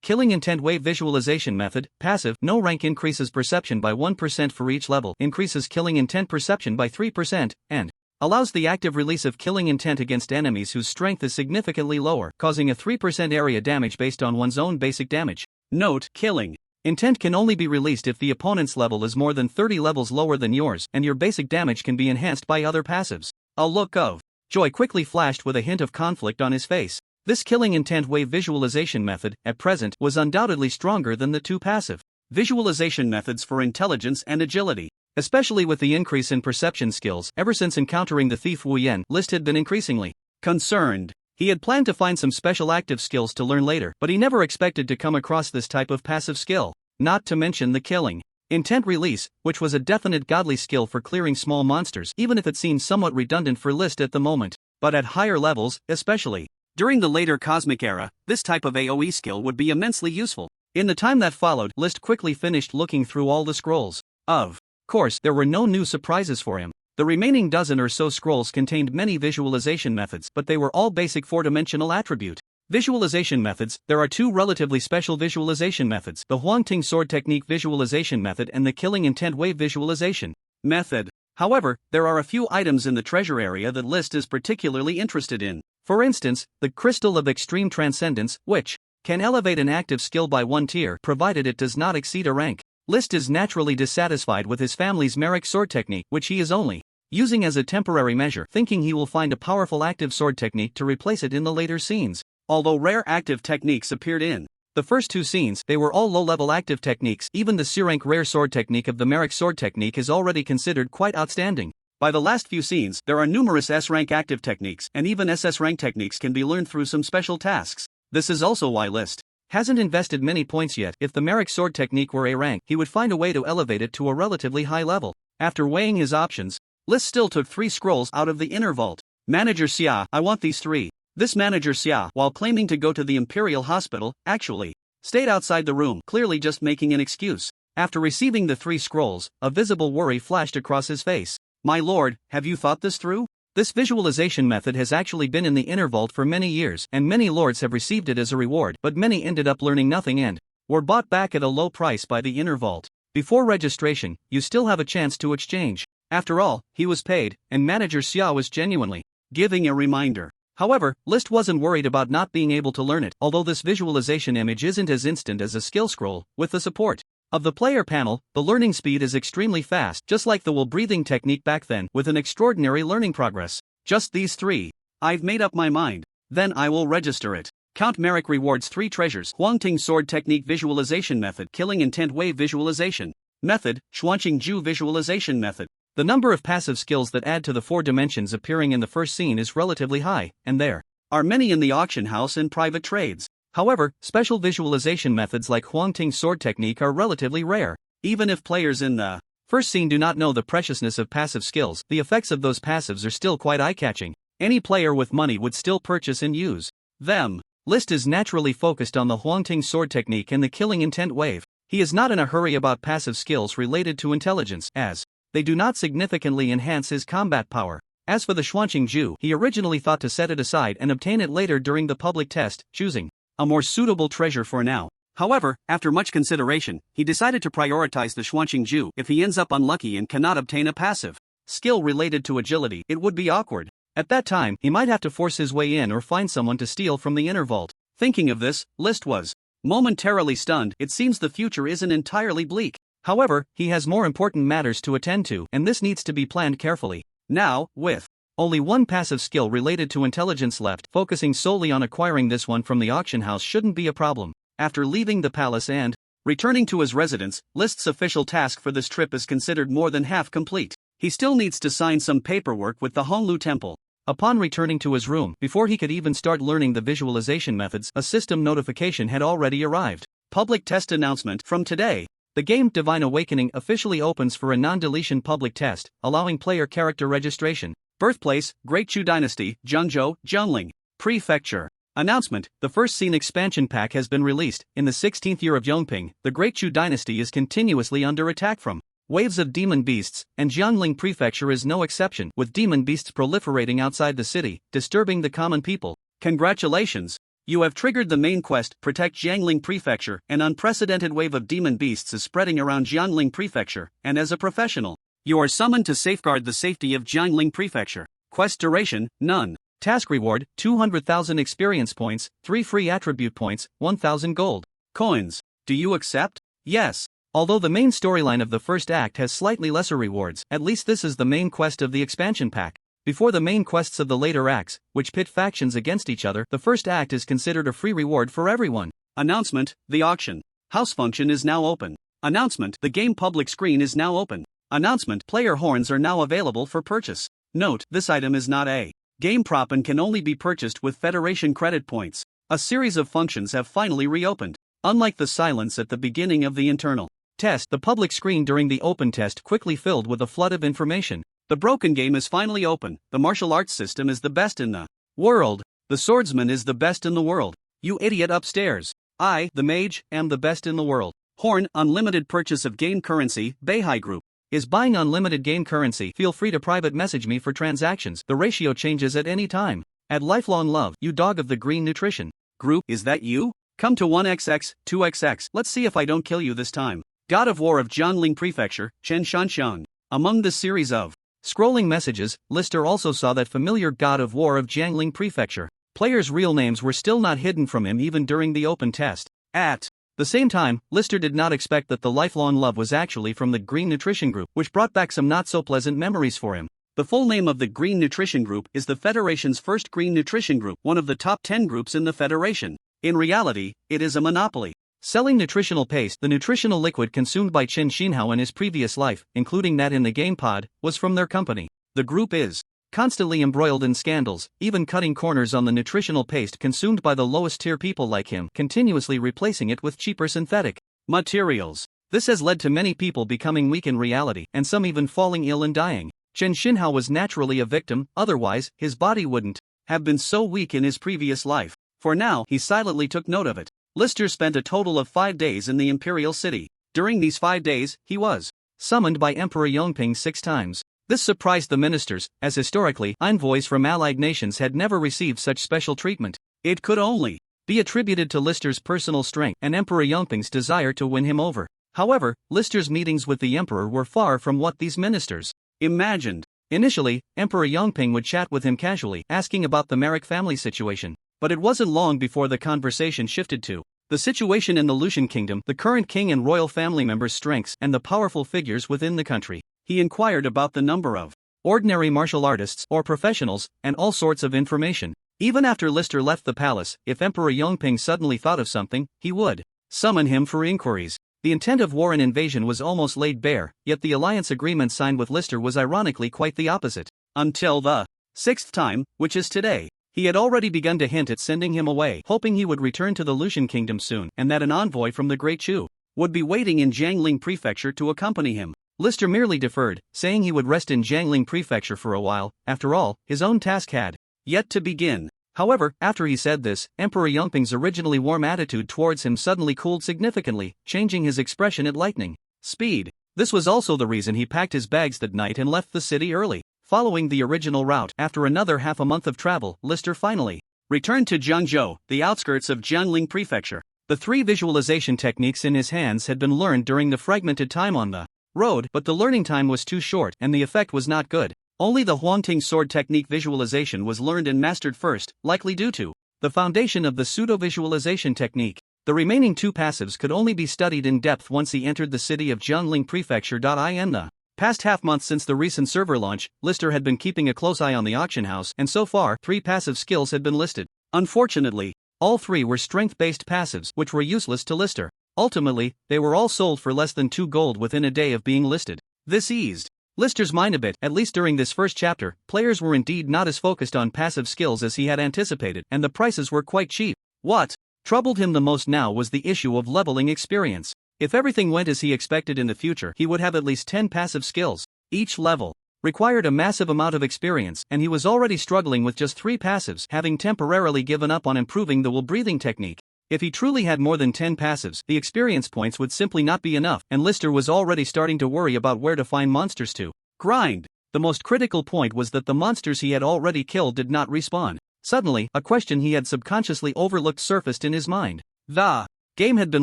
Killing Intent Wave Visualization Method, passive, no rank, increases perception by 1% for each level, increases killing intent perception by 3%, and allows the active release of killing intent against enemies whose strength is significantly lower, causing a 3% area damage based on one's own basic damage. Note, killing intent can only be released if the opponent's level is more than 30 levels lower than yours, and your basic damage can be enhanced by other passives. A look of joy quickly flashed with a hint of conflict on his face. This Killing Intent Wave Visualization Method, at present, was undoubtedly stronger than the 2 passive visualization methods for intelligence and agility. Especially with the increase in perception skills. Ever since encountering the thief Wu Yen, List had been increasingly concerned. He had planned to find some special active skills to learn later, but he never expected to come across this type of passive skill. Not to mention the killing intent release, which was a definite godly skill for clearing small monsters, even if it seemed somewhat redundant for List at the moment. But at higher levels, especially during the later cosmic era, this type of AoE skill would be immensely useful. In the time that followed, List quickly finished looking through all the scrolls. Of course, there were no new surprises for him. The remaining dozen or so scrolls contained many visualization methods, but they were all basic 4-dimensional attribute visualization methods. There are 2 relatively special visualization methods: the Huangting Sword Technique Visualization Method and the Killing Intent Wave Visualization Method. However, there are a few items in the treasure area that List is particularly interested in. For instance, the Crystal of Extreme Transcendence, which can elevate an active skill by 1 tier, provided it does not exceed a rank. List is naturally dissatisfied with his family's Merrick sword technique, which he is only using as a temporary measure, thinking he will find a powerful active sword technique to replace it in the later scenes. Although rare active techniques appeared in The first two scenes, they were all low-level active techniques. Even the C-rank rare sword technique of the Merrick sword technique is already considered quite outstanding. By the last few scenes, there are numerous S-rank active techniques, and even SS rank techniques can be learned through some special tasks. This is also why List hasn't invested many points yet. If the Merrick sword technique were A rank, he would find a way to elevate it to a relatively high level. After weighing his options, List still took 3 scrolls out of the inner vault. Manager Xia, I want these 3. This Manager Xia, while claiming to go to the Imperial Hospital, actually stayed outside the room, clearly just making an excuse. After receiving the 3 scrolls, a visible worry flashed across his face. My lord, have you thought this through? This visualization method has actually been in the inner vault for many years, and many lords have received it as a reward, but many ended up learning nothing and were bought back at a low price by the inner vault. Before registration, you still have a chance to exchange. After all, he was paid, and Manager Xia was genuinely giving a reminder. However, List wasn't worried about not being able to learn it, although this visualization image isn't as instant as a skill scroll. With the support of the player panel, the learning speed is extremely fast, just like the wool-breathing technique back then, with an extraordinary learning progress. Just these 3. I've made up my mind. Then I will register it. Count Merrick rewards 3 treasures. Huangting sword technique visualization method. Killing intent wave visualization method. Xuanqing Ju visualization method. The number of passive skills that add to the 4 dimensions appearing in the first scene is relatively high, and there are many in the auction house and private trades. However, special visualization methods like Huangting sword technique are relatively rare. Even if players in the first scene do not know the preciousness of passive skills, the effects of those passives are still quite eye-catching. Any player with money would still purchase and use them. List is naturally focused on the Huangting sword technique and the killing intent wave. He is not in a hurry about passive skills related to intelligence, as they do not significantly enhance his combat power. As for the Xuanqing Ju, he originally thought to set it aside and obtain it later during the public test, choosing a more suitable treasure for now. However, after much consideration, he decided to prioritize the Xuanqing Ju. If he ends up unlucky and cannot obtain a passive skill related to agility, it would be awkward. At that time, he might have to force his way in or find someone to steal from the inner vault. Thinking of this, List was momentarily stunned. It seems the future isn't entirely bleak. However, he has more important matters to attend to, and this needs to be planned carefully. Now, with only 1 passive skill related to intelligence left, focusing solely on acquiring this one from the auction house shouldn't be a problem. After leaving the palace and returning to his residence, List's official task for this trip is considered more than half complete. He still needs to sign some paperwork with the Honglu Temple. Upon returning to his room, before he could even start learning the visualization methods, a system notification had already arrived. Public test announcement from today. The game Divine Awakening officially opens for a non-deletion public test, allowing player character registration. Birthplace, Great Chu Dynasty, Zhengzhou, Jiangling Prefecture. Announcement: the first scene expansion pack has been released. In the 16th year of Yongping, the Great Chu Dynasty is continuously under attack from waves of demon beasts, and Jiangling Prefecture is no exception, with demon beasts proliferating outside the city, disturbing the common people. Congratulations! You have triggered the main quest, Protect Jiangling Prefecture. An unprecedented wave of demon beasts is spreading around Jiangling Prefecture, and as a professional, you are summoned to safeguard the safety of Jiangling Prefecture. Quest duration, none. Task reward, 200,000 experience points, 3 free attribute points, 1,000 gold coins. Do you accept? Yes. Although the main storyline of the first act has slightly lesser rewards, at least this is the main quest of the expansion pack. Before the main quests of the later acts, which pit factions against each other, the first act is considered a free reward for everyone. Announcement: the auction house function is now open. Announcement: the game public screen is now open. Announcement: player horns are now available for purchase. Note: this item is not a game prop and can only be purchased with Federation credit points. A series of functions have finally reopened. Unlike the silence at the beginning of the internal test, the public screen during the open test quickly filled with a flood of information. The broken game is finally open. The martial arts system is the best in the world. The swordsman is the best in the world. You idiot upstairs. I, the mage, am the best in the world. Horn, unlimited purchase of game currency, Beihai Group. Is buying unlimited game currency. Feel free to private message me for transactions. The ratio changes at any time. At lifelong love, you dog of the green nutrition group. Is that you? Come to 1xx, 2xx. Let's see if I don't kill you this time. God of War of Jiangling Prefecture, Chen Shanxiang. Among the series of scrolling messages, Lister also saw that familiar God of War of Jiangling Prefecture. Players' real names were still not hidden from him even during the open test. At the same time, Lister did not expect that the lifelong love was actually from the Green Nutrition Group, which brought back some not-so-pleasant memories for him. The full name of the Green Nutrition Group is the Federation's first Green Nutrition Group, one of the top 10 groups in the Federation. In reality, it is a monopoly. Selling nutritional paste, the nutritional liquid consumed by Chen Xinhao in his previous life, including that in the game pod, was from their company. The group is constantly embroiled in scandals, even cutting corners on the nutritional paste consumed by the lowest tier people like him, continuously replacing it with cheaper synthetic materials. This has led to many people becoming weak in reality, and some even falling ill and dying. Chen Xinhao was naturally a victim, otherwise, his body wouldn't have been so weak in his previous life. For now, he silently took note of it. Lister spent a total of 5 days in the Imperial City. During these 5 days, he was summoned by Emperor Yongping 6 times. This surprised the ministers, as historically, envoys from allied nations had never received such special treatment. It could only be attributed to Lister's personal strength and Emperor Yongping's desire to win him over. However, Lister's meetings with the emperor were far from what these ministers imagined. Initially, Emperor Yongping would chat with him casually, asking about the Marek family situation. But it wasn't long before the conversation shifted to the situation in the Lucian kingdom, the current king and royal family members' strengths, and the powerful figures within the country. He inquired about the number of ordinary martial artists or professionals, and all sorts of information. Even after Lister left the palace, if Emperor Yongping suddenly thought of something, he would summon him for inquiries. The intent of war and invasion was almost laid bare, yet the alliance agreement signed with Lister was ironically quite the opposite. Until the 6th time, which is today. He had already begun to hint at sending him away, hoping he would return to the Lucian kingdom soon, and that an envoy from the Great Chu would be waiting in Jiangling Prefecture to accompany him. Lister merely deferred, saying he would rest in Jiangling Prefecture for a while. After all, his own task had yet to begin. However, after he said this, Emperor Yongping's originally warm attitude towards him suddenly cooled significantly, changing his expression at lightning speed. This was also the reason he packed his bags that night and left the city early. Following the original route, after another half a month of travel, Lister finally returned to Jiangzhou, the outskirts of Jiangling Prefecture. The 3 visualization techniques in his hands had been learned during the fragmented time on the road, but the learning time was too short and the effect was not good. Only the Huangting sword technique visualization was learned and mastered first, likely due to the foundation of the pseudo-visualization technique. The remaining 2 passives could only be studied in depth once he entered the city of Jiangling Prefecture. In the past half-month since the recent server launch, Lister had been keeping a close eye on the auction house, and so far, 3 passive skills had been listed. Unfortunately, all 3 were strength-based passives, which were useless to Lister. Ultimately, they were all sold for less than 2 gold within a day of being listed. This eased Lister's mind a bit. At least during this first chapter, players were indeed not as focused on passive skills as he had anticipated, and the prices were quite cheap. What troubled him the most now was the issue of leveling experience. If everything went as he expected in the future, he would have at least 10 passive skills. Each level required a massive amount of experience, and he was already struggling with just 3 passives, having temporarily given up on improving the wool breathing technique. If he truly had more than 10 passives, the experience points would simply not be enough, and Lister was already starting to worry about where to find monsters to grind. The most critical point was that the monsters he had already killed did not respawn. Suddenly, a question he had subconsciously overlooked surfaced in his mind. The game had been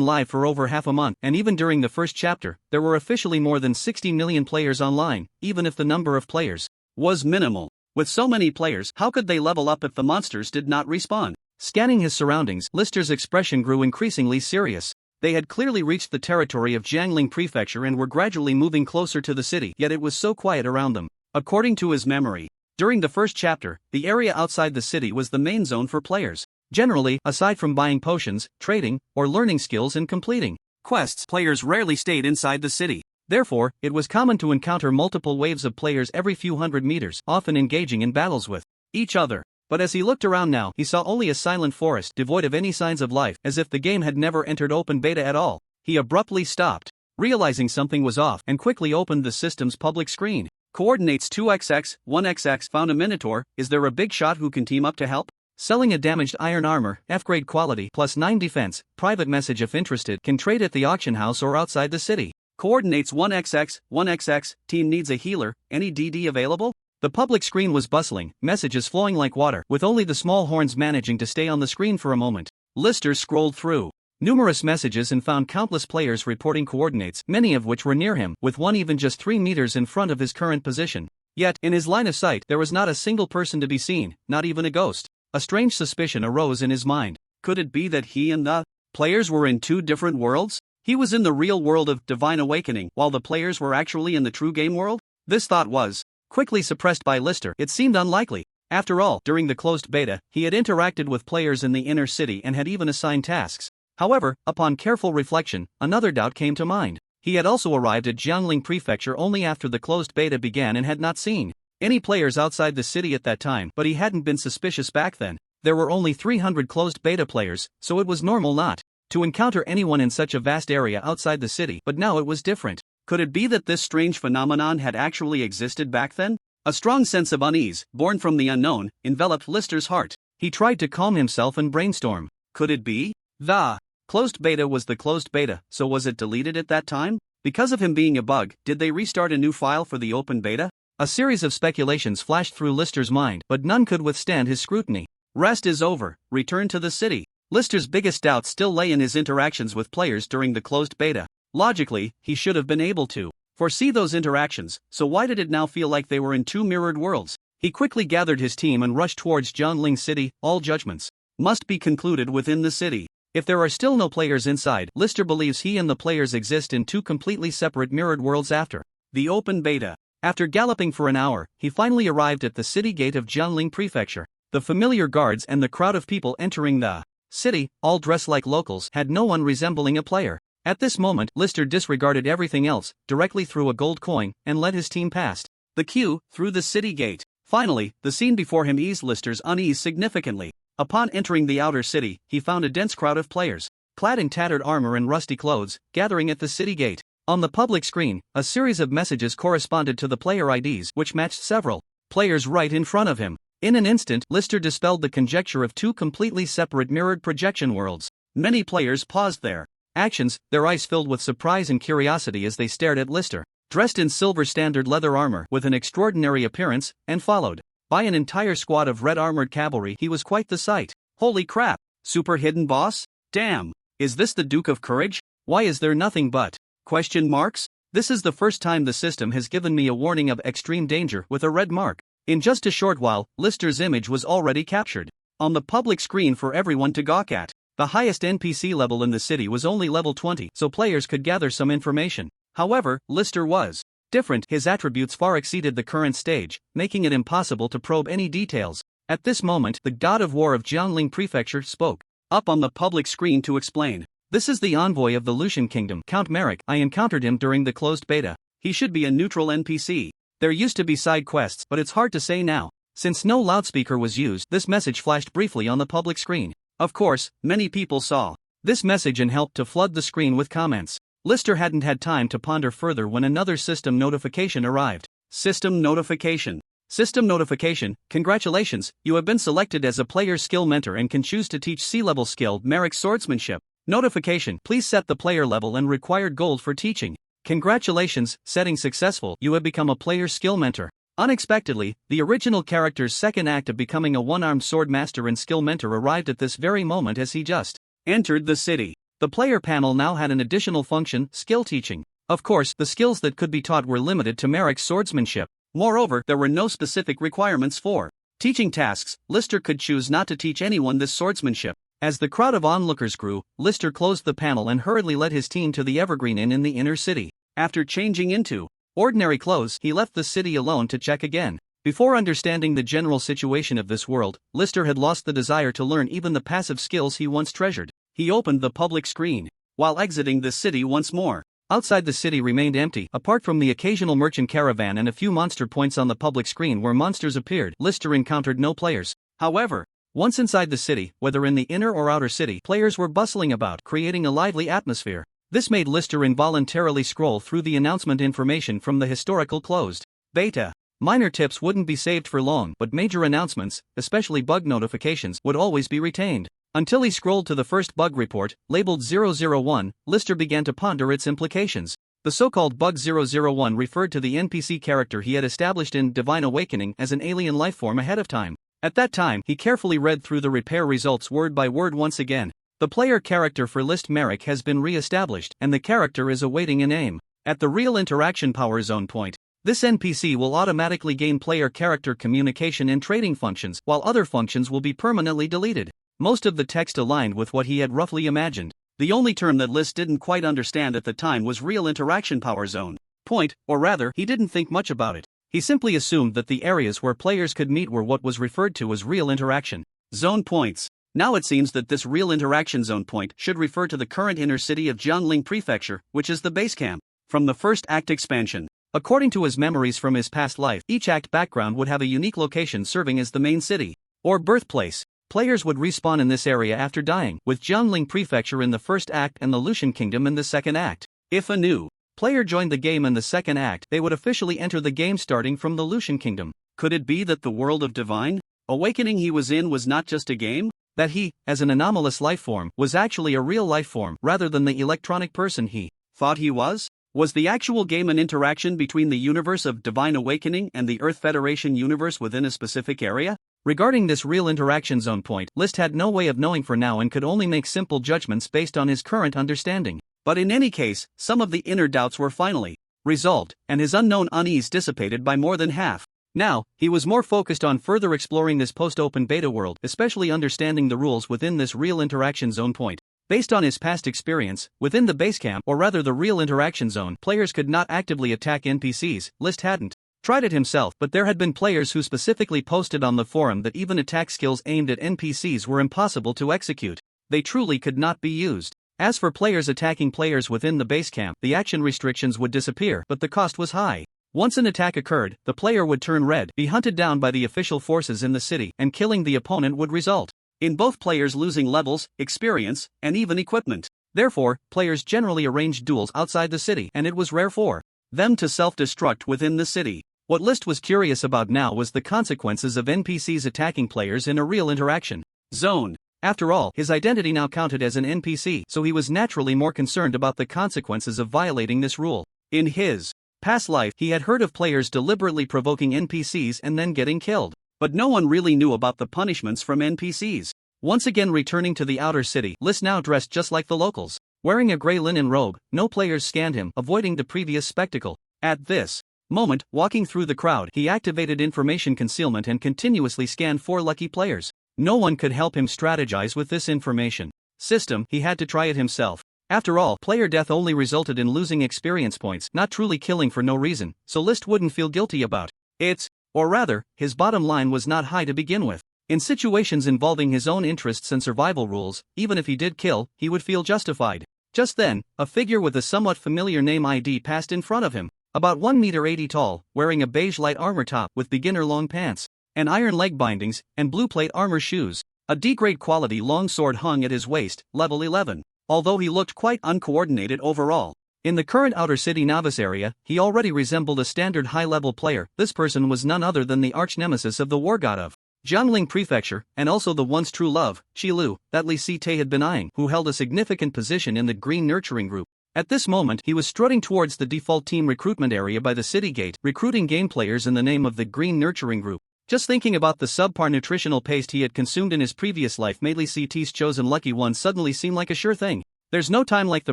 live for over half a month, and even during the first chapter, there were officially more than 60 million players online, even if the number of players was minimal. With so many players, how could they level up if the monsters did not respawn? Scanning his surroundings, Lister's expression grew increasingly serious. They had clearly reached the territory of Jiangling Prefecture and were gradually moving closer to the city, yet it was so quiet around them. According to his memory, during the first chapter, the area outside the city was the main zone for players. Generally, aside from buying potions, trading, or learning skills and completing quests, players rarely stayed inside the city. Therefore, it was common to encounter multiple waves of players every few hundred meters, often engaging in battles with each other. But as he looked around now, he saw only a silent forest devoid of any signs of life, as if the game had never entered open beta at all. He abruptly stopped, realizing something was off, and quickly opened the system's public screen. Coordinates 2XX, 1XX, found a Minotaur. Is there a big shot who can team up to help? Selling a damaged iron armor, F-grade quality, plus 9 defense, private message if interested, can trade at the auction house or outside the city. Coordinates 1XX, 1XX, team needs a healer, any DD available? The public screen was bustling, messages flowing like water, with only the small horns managing to stay on the screen for a moment. Lister scrolled through numerous messages and found countless players reporting coordinates, many of which were near him, with one even just 3 meters in front of his current position. Yet, in his line of sight, there was not a single person to be seen, not even a ghost. A strange suspicion arose in his mind. Could it be that he and the players were in 2 different worlds? He was in the real world of Divine Awakening, while the players were actually in the true game world? This thought was quickly suppressed by Lister. It seemed unlikely. After all, during the closed beta, he had interacted with players in the inner city and had even assigned tasks. However, upon careful reflection, another doubt came to mind. He had also arrived at Jiangling Prefecture only after the closed beta began and had not seen any players outside the city at that time, but he hadn't been suspicious back then. There were only 300 closed beta players, so it was normal not to encounter anyone in such a vast area outside the city, but now it was different. Could it be that this strange phenomenon had actually existed back then? A strong sense of unease, born from the unknown, enveloped Lister's heart. He tried to calm himself and brainstorm. Could it be? The closed beta was the closed beta, so was it deleted at that time? Because of him being a bug, did they restart a new file for the open beta? A series of speculations flashed through Lister's mind, but none could withstand his scrutiny. Rest is over, return to the city. Lister's biggest doubt still lay in his interactions with players during the closed beta. Logically, he should have been able to foresee those interactions, so why did it now feel like they were in two mirrored worlds? He quickly gathered his team and rushed towards Jiangling City. All judgments must be concluded within the city. If there are still no players inside, Lister believes he and the players exist in two completely separate mirrored worlds after the open beta. After galloping for an hour, he finally arrived at the city gate of Jiangling Prefecture. The familiar guards and the crowd of people entering the city, all dressed like locals, had no one resembling a player. At this moment, Lister disregarded everything else, directly threw a gold coin, and led his team past the queue, through the city gate. Finally, the scene before him eased Lister's unease significantly. Upon entering the outer city, he found a dense crowd of players, clad in tattered armor and rusty clothes, gathering at the city gate. On the public screen, a series of messages corresponded to the player IDs, which matched several players right in front of him. In an instant, Lister dispelled the conjecture of two completely separate mirrored projection worlds. Many players paused their actions, their eyes filled with surprise and curiosity as they stared at Lister, dressed in silver standard leather armor with an extraordinary appearance, and followed by an entire squad of red armored cavalry. He was quite the sight. Holy crap! Super hidden boss? Damn! Is this the Duke of Courage? Why is there nothing but question marks? This is the first time the system has given me a warning of extreme danger with a red mark. In just a short while, Lister's image was already captured on the public screen for everyone to gawk at. The highest NPC level in the city was only level 20, so players could gather some information. However, Lister was different. His attributes far exceeded the current stage, making it impossible to probe any details. At this moment, the god of war of Jiangling Prefecture spoke up on the public screen to explain. This is the envoy of the Lucian Kingdom, Count Merrick. I encountered him during the closed beta. He should be a neutral NPC. There used to be side quests, but it's hard to say now. Since no loudspeaker was used, this message flashed briefly on the public screen. Of course, many people saw this message and helped to flood the screen with comments. Lister hadn't had time to ponder further when another system notification arrived. System notification. System notification. Congratulations, you have been selected as a player skill mentor and can choose to teach C-level skill Merrick swordsmanship. Notification. Please set the player level and required gold for teaching. Congratulations, setting successful. You have become a player skill mentor. Unexpectedly, the original character's second act of becoming a one-armed sword master and skill mentor arrived at this very moment as he just entered the city. The player panel now had an additional function, skill teaching. Of course, the skills that could be taught were limited to Merrick's swordsmanship. Moreover, there were no specific requirements for teaching tasks. Lister could choose not to teach anyone this swordsmanship. As the crowd of onlookers grew, Lister closed the panel and hurriedly led his team to the Evergreen Inn in the inner city. After changing into ordinary clothes, he left the city alone to check again. Before understanding the general situation of this world, Lister had lost the desire to learn even the passive skills he once treasured. He opened the public screen while exiting the city once more. Outside the city remained empty, apart from the occasional merchant caravan and a few monster points on the public screen where monsters appeared. Lister encountered no players. However, once inside the city, whether in the inner or outer city, players were bustling about, creating a lively atmosphere. This made Lister involuntarily scroll through the announcement information from the historical closed beta. Minor tips wouldn't be saved for long, but major announcements, especially bug notifications, would always be retained. Until he scrolled to the first bug report, labeled 001, Lister began to ponder its implications. The so-called bug 001 referred to the NPC character he had established in Divine Awakening as an alien lifeform ahead of time. At that time, he carefully read through the repair results word by word once again. The player character for List Merrick has been re-established, and the character is awaiting a name. At the real interaction power zone point, this NPC will automatically gain player character communication and trading functions, while other functions will be permanently deleted. Most of the text aligned with what he had roughly imagined. The only term that List didn't quite understand at the time was real interaction power zone point, or rather, he didn't think much about it. He simply assumed that the areas where players could meet were what was referred to as real interaction zone points. Now it seems that this real interaction zone point should refer to the current inner city of Jiangling Prefecture, which is the base camp from the first act expansion. According to his memories from his past life, each act background would have a unique location serving as the main city or birthplace. Players would respawn in this area after dying, with Jiangling Prefecture in the first act and the Lucian Kingdom in the second act. If a new player joined the game in the second act, they would officially enter the game starting from the Lucian Kingdom. Could it be that the world of divine awakening he was in was not just a game? That he, as an anomalous life form, was actually a real life form rather than the electronic person he thought he was? Was the actual game an interaction between the universe of divine awakening and the Earth Federation universe within a specific area? Regarding this real interaction zone point, Liszt had no way of knowing for now and could only make simple judgments based on his current understanding. But in any case, some of the inner doubts were finally resolved, and his unknown unease dissipated by more than half. Now, he was more focused on further exploring this post-open beta world, especially understanding the rules within this real interaction zone point. Based on his past experience, within the base camp, or rather the real interaction zone, players could not actively attack NPCs. Liszt hadn't tried it himself, but there had been players who specifically posted on the forum that even attack skills aimed at NPCs were impossible to execute. They truly could not be used. As for players attacking players within the base camp, the action restrictions would disappear, but the cost was high. Once an attack occurred, the player would turn red, be hunted down by the official forces in the city, and killing the opponent would result in both players losing levels, experience, and even equipment. Therefore, players generally arranged duels outside the city, and it was rare for them to self-destruct within the city. What Liszt was curious about now was the consequences of NPCs attacking players in a real interaction zone. After all, his identity now counted as an NPC, so he was naturally more concerned about the consequences of violating this rule. In his past life, he had heard of players deliberately provoking NPCs and then getting killed. But no one really knew about the punishments from NPCs. Once again returning to the outer city, Liszt now dressed just like the locals. Wearing a grey linen robe, no players scanned him, avoiding the previous spectacle. At this moment, walking through the crowd, he activated information concealment and continuously scanned 4 lucky players. No one could help him strategize with this information system, he had to try it himself. After all, player death only resulted in losing experience points, not truly killing for no reason, so Liszt wouldn't feel guilty about it. Or rather, his bottom line was not high to begin with. In situations involving his own interests and survival rules, even if he did kill, he would feel justified. Just then, a figure with a somewhat familiar name ID passed in front of him. About 1 meter 80 tall, wearing a beige light armor top with beginner long pants, and iron leg bindings, and blue plate armor shoes. A D-grade quality long sword hung at his waist, level 11. Although he looked quite uncoordinated overall. In the current outer city novice area, he already resembled a standard high-level player. This person was none other than the arch-nemesis of the war god of Jiangling Prefecture, and also the once true love, Qilu, that Li Si-tae had been eyeing, who held a significant position in the Green Nurturing Group. At this moment, he was strutting towards the default team recruitment area by the city gate, recruiting game players in the name of the Green Nurturing Group. Just thinking about the subpar nutritional paste he had consumed in his previous life made Li Si-tae's chosen lucky one suddenly seem like a sure thing. There's no time like the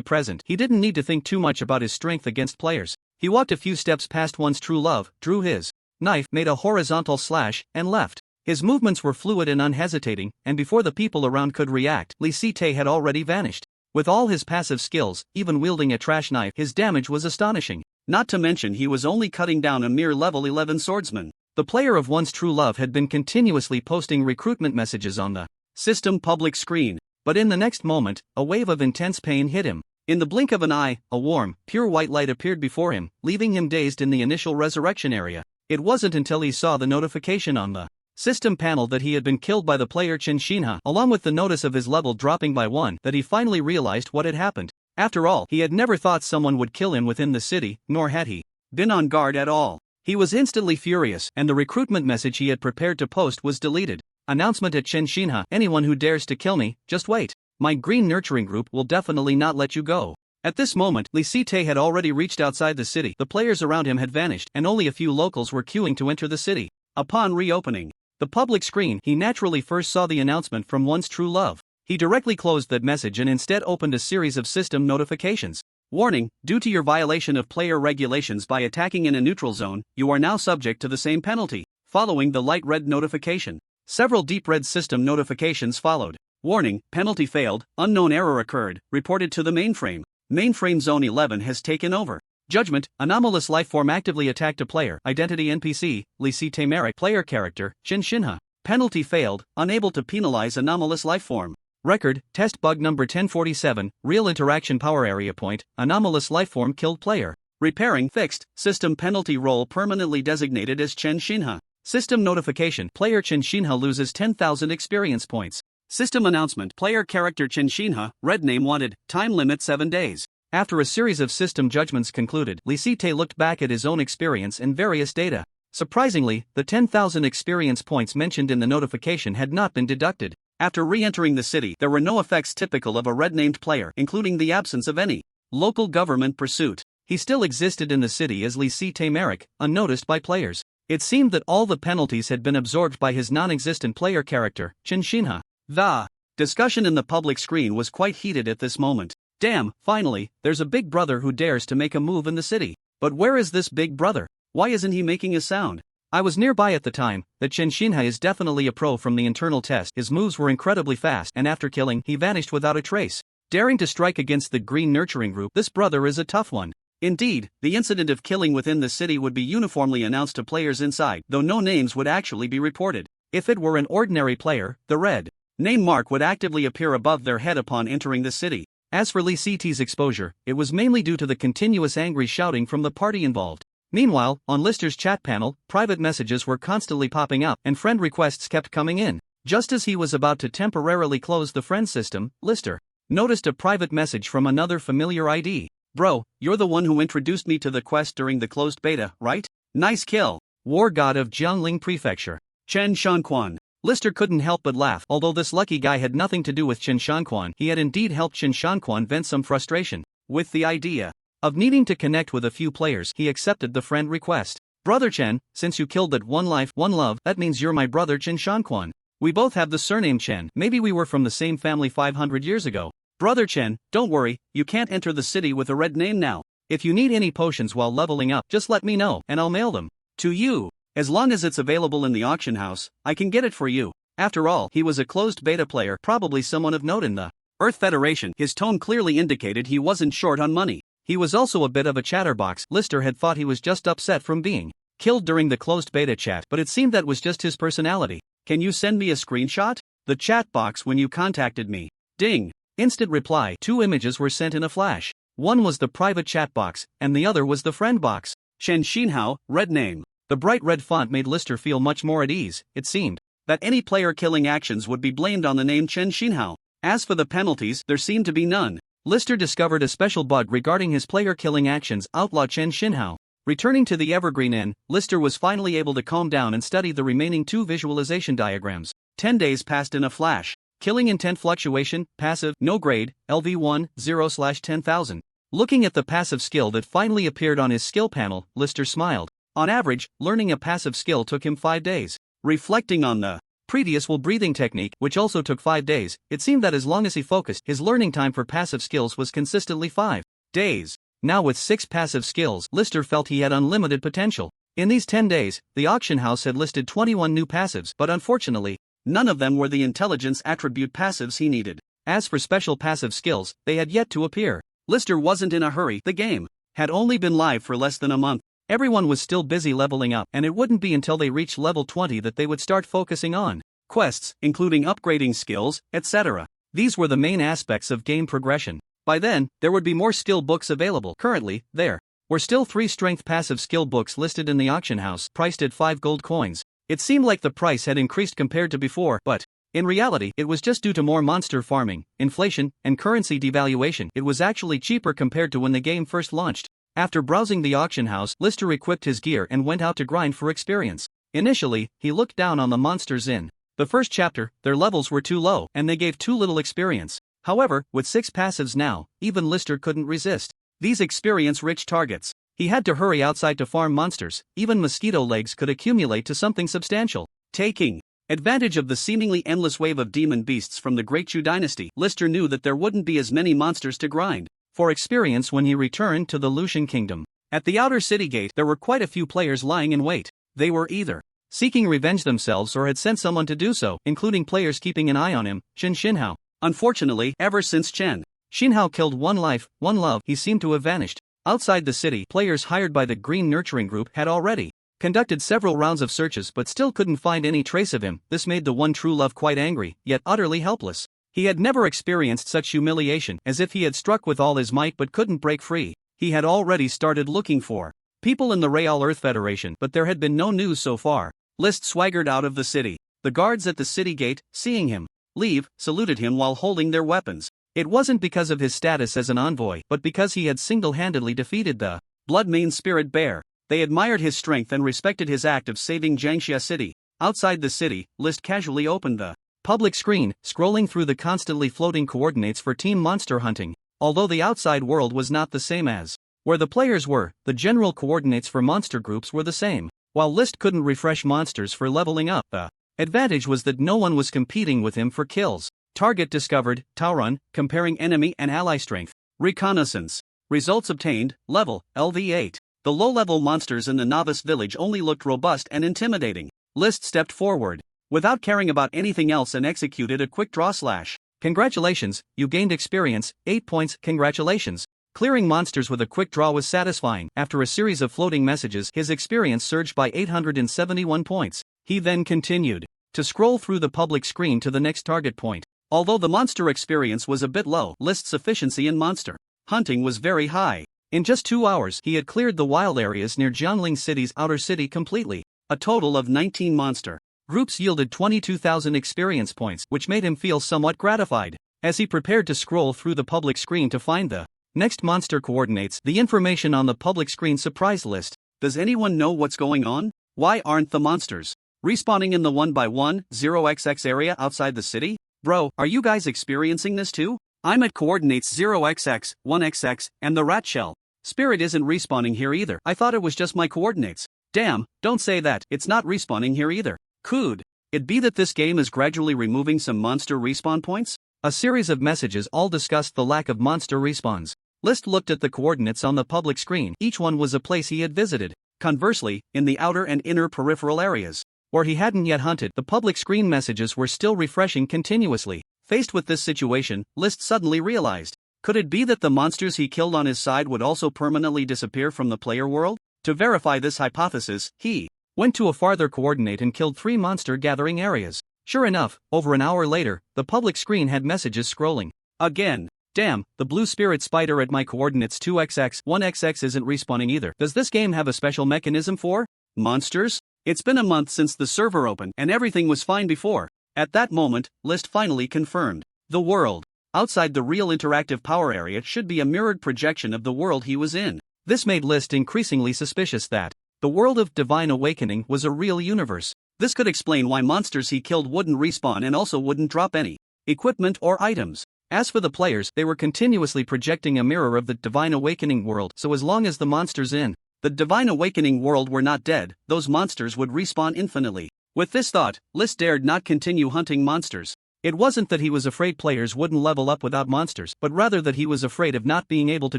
present. He didn't need to think too much about his strength against players. He walked a few steps past one's true love, drew his knife, made a horizontal slash, and left. His movements were fluid and unhesitating, and before the people around could react, Li Si-tae had already vanished. With all his passive skills, even wielding a trash knife, his damage was astonishing. Not to mention he was only cutting down a mere level 11 swordsman. The player of one's true love had been continuously posting recruitment messages on the system public screen. But in the next moment, a wave of intense pain hit him. In the blink of an eye, a warm, pure white light appeared before him, leaving him dazed in the initial resurrection area. It wasn't until he saw the notification on the system panel that he had been killed by the player Chen Xinha, along with the notice of his level dropping by 1, that he finally realized what had happened. After all, he had never thought someone would kill him within the city, nor had he been on guard at all. He was instantly furious, and the recruitment message he had prepared to post was deleted. Announcement at Chen Xinha: anyone who dares to kill me, just wait. My Green Nurturing Group will definitely not let you go. At this moment, Li Si-tae had already reached outside the city. The players around him had vanished, and only a few locals were queuing to enter the city. Upon reopening the public screen, he naturally first saw the announcement from one's true love. He directly closed that message and instead opened a series of system notifications. Warning: due to your violation of player regulations by attacking in a neutral zone, you are now subject to the same penalty. Following the light red notification, several deep red system notifications followed. Warning: penalty failed, unknown error occurred, reported to the mainframe. Mainframe Zone 11 has taken over. Judgment, anomalous lifeform actively attacked a player. Identity NPC, Lee Si Tae-merik. Player character, Chen Shinha. Penalty failed, unable to penalize anomalous lifeform. Record, test bug number 1047, real interaction power area point, anomalous lifeform killed player. Repairing fixed, system penalty role permanently designated as Chen Shinha. System notification, player Chen Shinha loses 10,000 experience points. System announcement, player character Chen Shinha, red name wanted, time limit 7 days. After a series of system judgments concluded, Lee Si Tae looked back at his own experience and various data. Surprisingly, the 10,000 experience points mentioned in the notification had not been deducted. After re-entering the city, there were no effects typical of a red-named player, including the absence of any local government pursuit. He still existed in the city as Lee Si Tae-merik, unnoticed by players. It seemed that all the penalties had been absorbed by his non-existent player character, Chen Shinha. The discussion in the public screen was quite heated at this moment. Damn, finally, there's a big brother who dares to make a move in the city. But where is this big brother? Why isn't he making a sound? I was nearby at the time. That Chen Shinha is definitely a pro from the internal test. His moves were incredibly fast, and after killing, he vanished without a trace. Daring to strike against the green nurturing group, this brother is a tough one. Indeed, the incident of killing within the city would be uniformly announced to players inside, though no names would actually be reported. If it were an ordinary player, the red name mark would actively appear above their head upon entering the city. As for Lee Si Tae's exposure, it was mainly due to the continuous angry shouting from the party involved. Meanwhile, on Lister's chat panel, private messages were constantly popping up and friend requests kept coming in. Just as he was about to temporarily close the friend system, Lister noticed a private message from another familiar ID. Bro, you're the one who introduced me to the quest during the closed beta, right? Nice kill. War god of Jiangling Prefecture. Chen Shanquan. Lister couldn't help but laugh. Although this lucky guy had nothing to do with Chen Shanquan, he had indeed helped Chen Shanquan vent some frustration. With the idea of needing to connect with a few players, he accepted the friend request. Brother Chen, since you killed that one life, one love, that means you're my brother Chen Shanquan. We both have the surname Chen. Maybe we were from the same family 500 years ago. Brother Chen, don't worry, you can't enter the city with a red name now. If you need any potions while leveling up, just let me know, and I'll mail them to you. As long as it's available in the auction house, I can get it for you. After all, he was a closed beta player, probably someone of note in the Earth Federation. His tone clearly indicated he wasn't short on money. He was also a bit of a chatterbox. Lister had thought he was just upset from being killed during the closed beta chat, but it seemed that was just his personality. Can you send me a screenshot? The chat box when you contacted me. Ding. Instant reply. 2 images were sent in a flash. One was the private chat box, and the other was the friend box. Chen Shinhao, red name. The bright red font made Lister feel much more at ease. It seemed that any player killing actions would be blamed on the name Chen Shinhao. As for the penalties, there seemed to be none. Lister discovered a special bug regarding his player killing actions, outlaw Chen Shinhao. Returning to the Evergreen Inn, Lister was finally able to calm down and study the remaining 2 visualization diagrams. 10 days passed in a flash. Killing intent fluctuation, passive, no grade, LV1, 0/10,000. Looking at the passive skill that finally appeared on his skill panel, Lister smiled. On average, learning a passive skill took him 5 days. Reflecting on the previous breathing technique, which also took 5 days, it seemed that as long as he focused, his learning time for passive skills was consistently 5 days. Now with 6 passive skills, Lister felt he had unlimited potential. In these 10 days, the auction house had listed 21 new passives, but unfortunately, none of them were the intelligence attribute passives he needed. As for special passive skills, they had yet to appear. Lister wasn't in a hurry. The game had only been live for less than a month. Everyone was still busy leveling up, and it wouldn't be until they reached level 20 that they would start focusing on quests, including upgrading skills, etc. These were the main aspects of game progression. By then, there would be more skill books available. Currently, there were still 3 strength passive skill books listed in the auction house, priced at 5 gold coins. It seemed like the price had increased compared to before, but in reality, it was just due to more monster farming, inflation, and currency devaluation. It was actually cheaper compared to when the game first launched. After browsing the auction house, Lister equipped his gear and went out to grind for experience. Initially, he looked down on the monsters in the first chapter. Their levels were too low, and they gave too little experience. However, with 6 passives now, even Lister couldn't resist these experience-rich targets. He had to hurry outside to farm monsters. Even mosquito legs could accumulate to something substantial. Taking advantage of the seemingly endless wave of demon beasts from the Great Chu dynasty, Lister knew that there wouldn't be as many monsters to grind for experience when he returned to the Lucian Kingdom. At the outer city gate, there were quite a few players lying in wait. They were either seeking revenge themselves or had sent someone to do so, including players keeping an eye on him, Chen Shinhao. Unfortunately, ever since Chen Shinhao killed one life, one love, he seemed to have vanished. Outside the city, players hired by the Green Nurturing Group had already conducted several rounds of searches but still couldn't find any trace of him. This made the one true love quite angry, yet utterly helpless. He had never experienced such humiliation, as if he had struck with all his might but couldn't break free. He had already started looking for people in the Real Earth Federation, but there had been no news so far. Liszt swaggered out of the city. The guards at the city gate, seeing him leave, saluted him while holding their weapons. It wasn't because of his status as an envoy, but because he had single-handedly defeated the Blood-Mane Spirit Bear. They admired his strength and respected his act of saving Jiangxia City. Outside the city, Liszt casually opened the public screen, scrolling through the constantly floating coordinates for team monster hunting. Although the outside world was not the same as where the players were, the general coordinates for monster groups were the same. While Liszt couldn't refresh monsters for leveling up, the advantage was that no one was competing with him for kills. Target discovered, Taurun, comparing enemy and ally strength. Reconnaissance. Results obtained, level, LV8. The low-level monsters in the novice village only looked robust and intimidating. Liszt stepped forward, without caring about anything else, and executed a quick draw slash. Congratulations, you gained experience, 8 points, congratulations. Clearing monsters with a quick draw was satisfying. After a series of floating messages, his experience surged by 871 points. He then continued to scroll through the public screen to the next target point. Although the monster experience was a bit low, Liszt's efficiency in monster hunting was very high. In just 2 hours, he had cleared the wild areas near Jiangling City's outer city completely. A total of 19 monster groups yielded 22,000 experience points, which made him feel somewhat gratified. As he prepared to scroll through the public screen to find the next monster coordinates, the information on the public screen surprised Liszt. Does anyone know what's going on? Why aren't the monsters respawning in the 1x1, 0xx area outside the city? Bro, are you guys experiencing this too? I'm at coordinates 0xx, 1xx, and the rat shell. Spirit isn't respawning here either. I thought it was just my coordinates. Damn, don't say that, it's not respawning here either. Could it be that this game is gradually removing some monster respawn points? A series of messages all discussed the lack of monster respawns. Liszt looked at the coordinates on the public screen. Each one was a place he had visited. Conversely, in the outer and inner peripheral areas, where he hadn't yet hunted, the public screen messages were still refreshing continuously. Faced with this situation, Liszt suddenly realized, could it be that the monsters he killed on his side would also permanently disappear from the player world? To verify this hypothesis, he went to a farther coordinate and killed 3 monster gathering areas. Sure enough, over an hour later, the public screen had messages scrolling. Again. Damn, the blue spirit spider at my coordinates 2xx, 1xx isn't respawning either. Does this game have a special mechanism for monsters? It's been a month since the server opened and everything was fine before. At that moment, Liszt finally confirmed. The world outside the real interactive power area should be a mirrored projection of the world he was in. This made Liszt increasingly suspicious that the world of Divine Awakening was a real universe. This could explain why monsters he killed wouldn't respawn and also wouldn't drop any equipment or items. As for the players, they were continuously projecting a mirror of the Divine Awakening world, so as long as the monsters in the Divine Awakening world were not dead, those monsters would respawn infinitely. With this thought, Liszt dared not continue hunting monsters. It wasn't that he was afraid players wouldn't level up without monsters, but rather that he was afraid of not being able to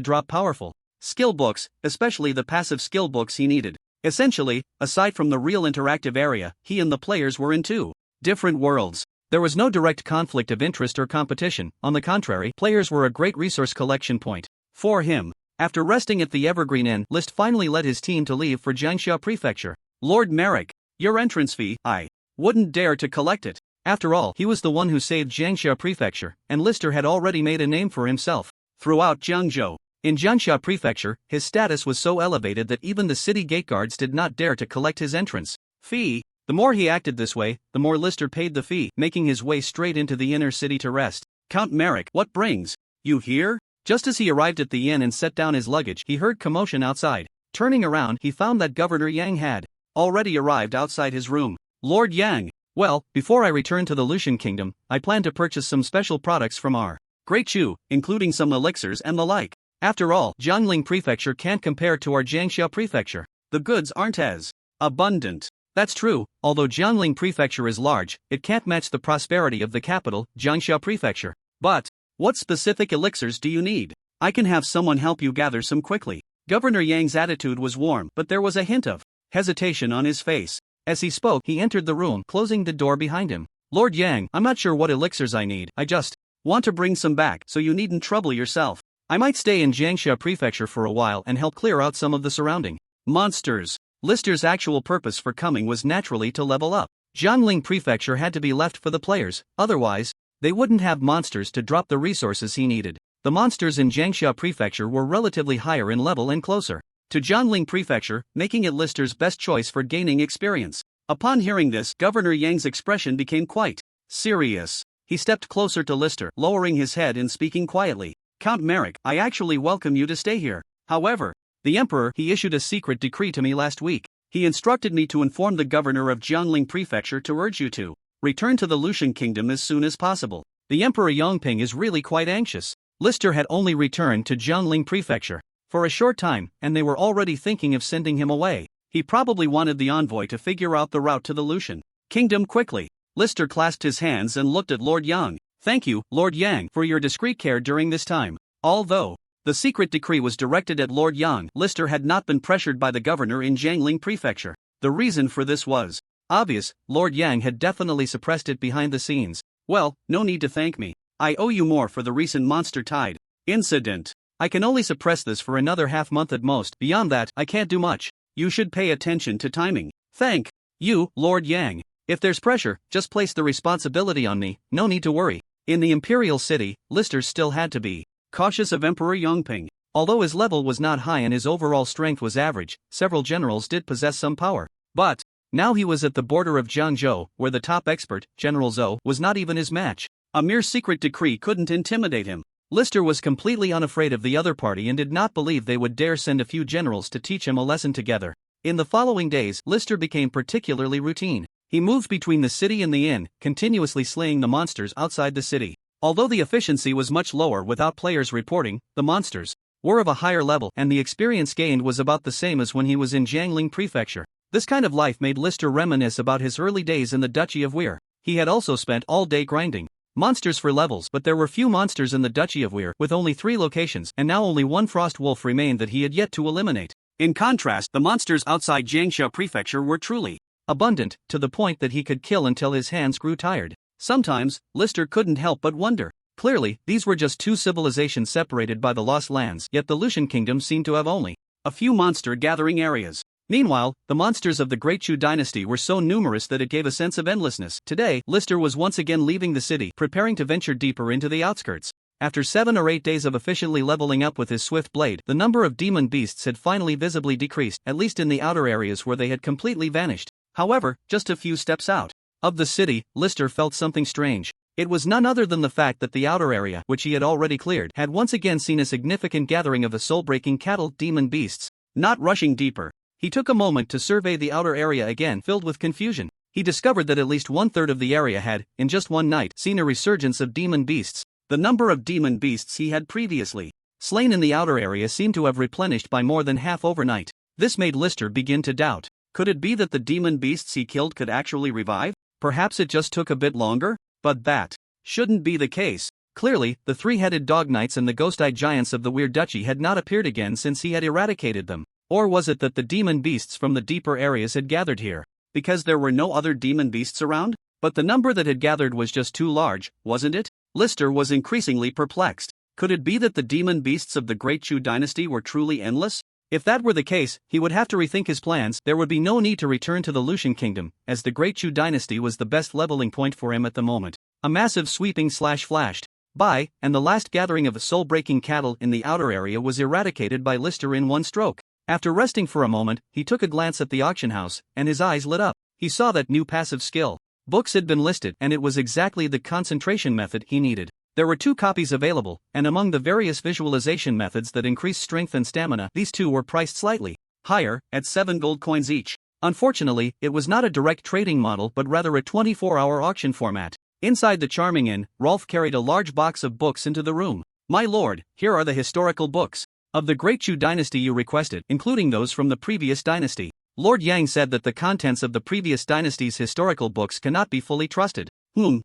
drop powerful skill books, especially the passive skill books he needed. Essentially, aside from the real interactive area, he and the players were in 2 different worlds. There was no direct conflict of interest or competition. On the contrary, players were a great resource collection point for him. After resting at the Evergreen Inn, Liszt finally led his team to leave for Jiangxia Prefecture. Lord Merrick, your entrance fee, I wouldn't dare to collect it. After all, he was the one who saved Jiangxia Prefecture, and Lister had already made a name for himself throughout Jiangzhou. In Jiangxia Prefecture, his status was so elevated that even the city gate guards did not dare to collect his entrance fee. The more he acted this way, the more Lister paid the fee, making his way straight into the inner city to rest. Count Merrick, what brings you here? Just as he arrived at the inn and set down his luggage, he heard commotion outside. Turning around, he found that Governor Yang had already arrived outside his room. Lord Yang, well, before I return to the Lucian Kingdom, I plan to purchase some special products from our Great Chu, including some elixirs and the like. After all, Jiangling Prefecture can't compare to our Jiangxia Prefecture. The goods aren't as abundant. That's true, although Jiangling Prefecture is large, it can't match the prosperity of the capital, Jiangxia Prefecture. But what specific elixirs do you need? I can have someone help you gather some quickly. Governor Yang's attitude was warm, but there was a hint of hesitation on his face. As he spoke, he entered the room, closing the door behind him. Lord Yang, I'm not sure what elixirs I need, I just want to bring some back, so you needn't trouble yourself. I might stay in Jiangxia Prefecture for a while and help clear out some of the surrounding monsters. Lister's actual purpose for coming was naturally to level up. Jiangling Prefecture had to be left for the players, otherwise, they wouldn't have monsters to drop the resources he needed. The monsters in Jiangxia Prefecture were relatively higher in level and closer to Jiangling Prefecture, making it Lister's best choice for gaining experience. Upon hearing this, Governor Yang's expression became quite serious. He stepped closer to Lister, lowering his head and speaking quietly. Count Merrick, I actually welcome you to stay here. However, the Emperor, he issued a secret decree to me last week. He instructed me to inform the governor of Jiangling Prefecture to urge you to return to the Lucian Kingdom as soon as possible. The Emperor Yongping is really quite anxious. Lister had only returned to Jiangling Prefecture for a short time, and they were already thinking of sending him away. He probably wanted the envoy to figure out the route to the Lucian Kingdom quickly. Lister clasped his hands and looked at Lord Yang. Thank you, Lord Yang, for your discreet care during this time. Although the secret decree was directed at Lord Yang, Lister had not been pressured by the governor in Jiangling Prefecture. The reason for this was obvious. Lord Yang had definitely suppressed it behind the scenes. Well, no need to thank me. I owe you more for the recent Monster Tide incident. I can only suppress this for another half-month at most. Beyond that, I can't do much. You should pay attention to timing. Thank you, Lord Yang. If there's pressure, just place the responsibility on me, no need to worry. In the Imperial City, Lister still had to be cautious of Emperor Yongping. Although his level was not high and his overall strength was average, several generals did possess some power. But now he was at the border of Jiangzhou, where the top expert, General Zhou, was not even his match. A mere secret decree couldn't intimidate him. Lister was completely unafraid of the other party and did not believe they would dare send a few generals to teach him a lesson together. In the following days, Lister became particularly routine. He moved between the city and the inn, continuously slaying the monsters outside the city. Although the efficiency was much lower without players reporting, the monsters were of a higher level and the experience gained was about the same as when he was in Jiangling Prefecture. This kind of life made Lister reminisce about his early days in the Duchy of Weir. He had also spent all day grinding monsters for levels, but there were few monsters in the Duchy of Weir, with only 3 locations, and now only one frost wolf remained that he had yet to eliminate. In contrast, the monsters outside Jiangxia Prefecture were truly abundant, to the point that he could kill until his hands grew tired. Sometimes, Lister couldn't help but wonder. Clearly, these were just 2 civilizations separated by the Lost Lands, yet the Lucian Kingdom seemed to have only a few monster gathering areas. Meanwhile, the monsters of the Great Chu dynasty were so numerous that it gave a sense of endlessness. Today, Lister was once again leaving the city, preparing to venture deeper into the outskirts. After 7 or 8 days of efficiently leveling up with his swift blade, the number of demon beasts had finally visibly decreased, at least in the outer areas where they had completely vanished. However, just a few steps out of the city, Lister felt something strange. It was none other than the fact that the outer area, which he had already cleared, had once again seen a significant gathering of the soul-breaking cattle demon beasts. Not rushing deeper, he took a moment to survey the outer area again, filled with confusion. He discovered that at least 1/3 of the area had, in just one night, seen a resurgence of demon beasts. The number of demon beasts he had previously slain in the outer area seemed to have replenished by more than half overnight. This made Lister begin to doubt. Could it be that the demon beasts he killed could actually revive? Perhaps it just took a bit longer? But that shouldn't be the case. Clearly, the 3-headed dog knights and the ghost-eyed giants of the Weird Duchy had not appeared again since he had eradicated them. Or was it that the demon beasts from the deeper areas had gathered here because there were no other demon beasts around? But the number that had gathered was just too large, wasn't it? Lister was increasingly perplexed. Could it be that the demon beasts of the Great Chu dynasty were truly endless? If that were the case, he would have to rethink his plans. There would be no need to return to the Lucian Kingdom, as the Great Chu dynasty was the best leveling point for him at the moment. A massive sweeping slash flashed by, and the last gathering of soul-breaking cattle in the outer area was eradicated by Lister in one stroke. After resting for a moment, he took a glance at the auction house, and his eyes lit up. He saw that new passive skill books had been listed, and it was exactly the concentration method he needed. There were 2 copies available, and among the various visualization methods that increase strength and stamina, these 2 were priced slightly higher, at 7 gold coins each. Unfortunately, it was not a direct trading model but rather a 24-hour auction format. Inside the charming inn, Rolf carried a large box of books into the room. My lord, here are the historical books of the Great Chu dynasty you requested, including those from the previous dynasty. Lord Yang said that the contents of the previous dynasty's historical books cannot be fully trusted.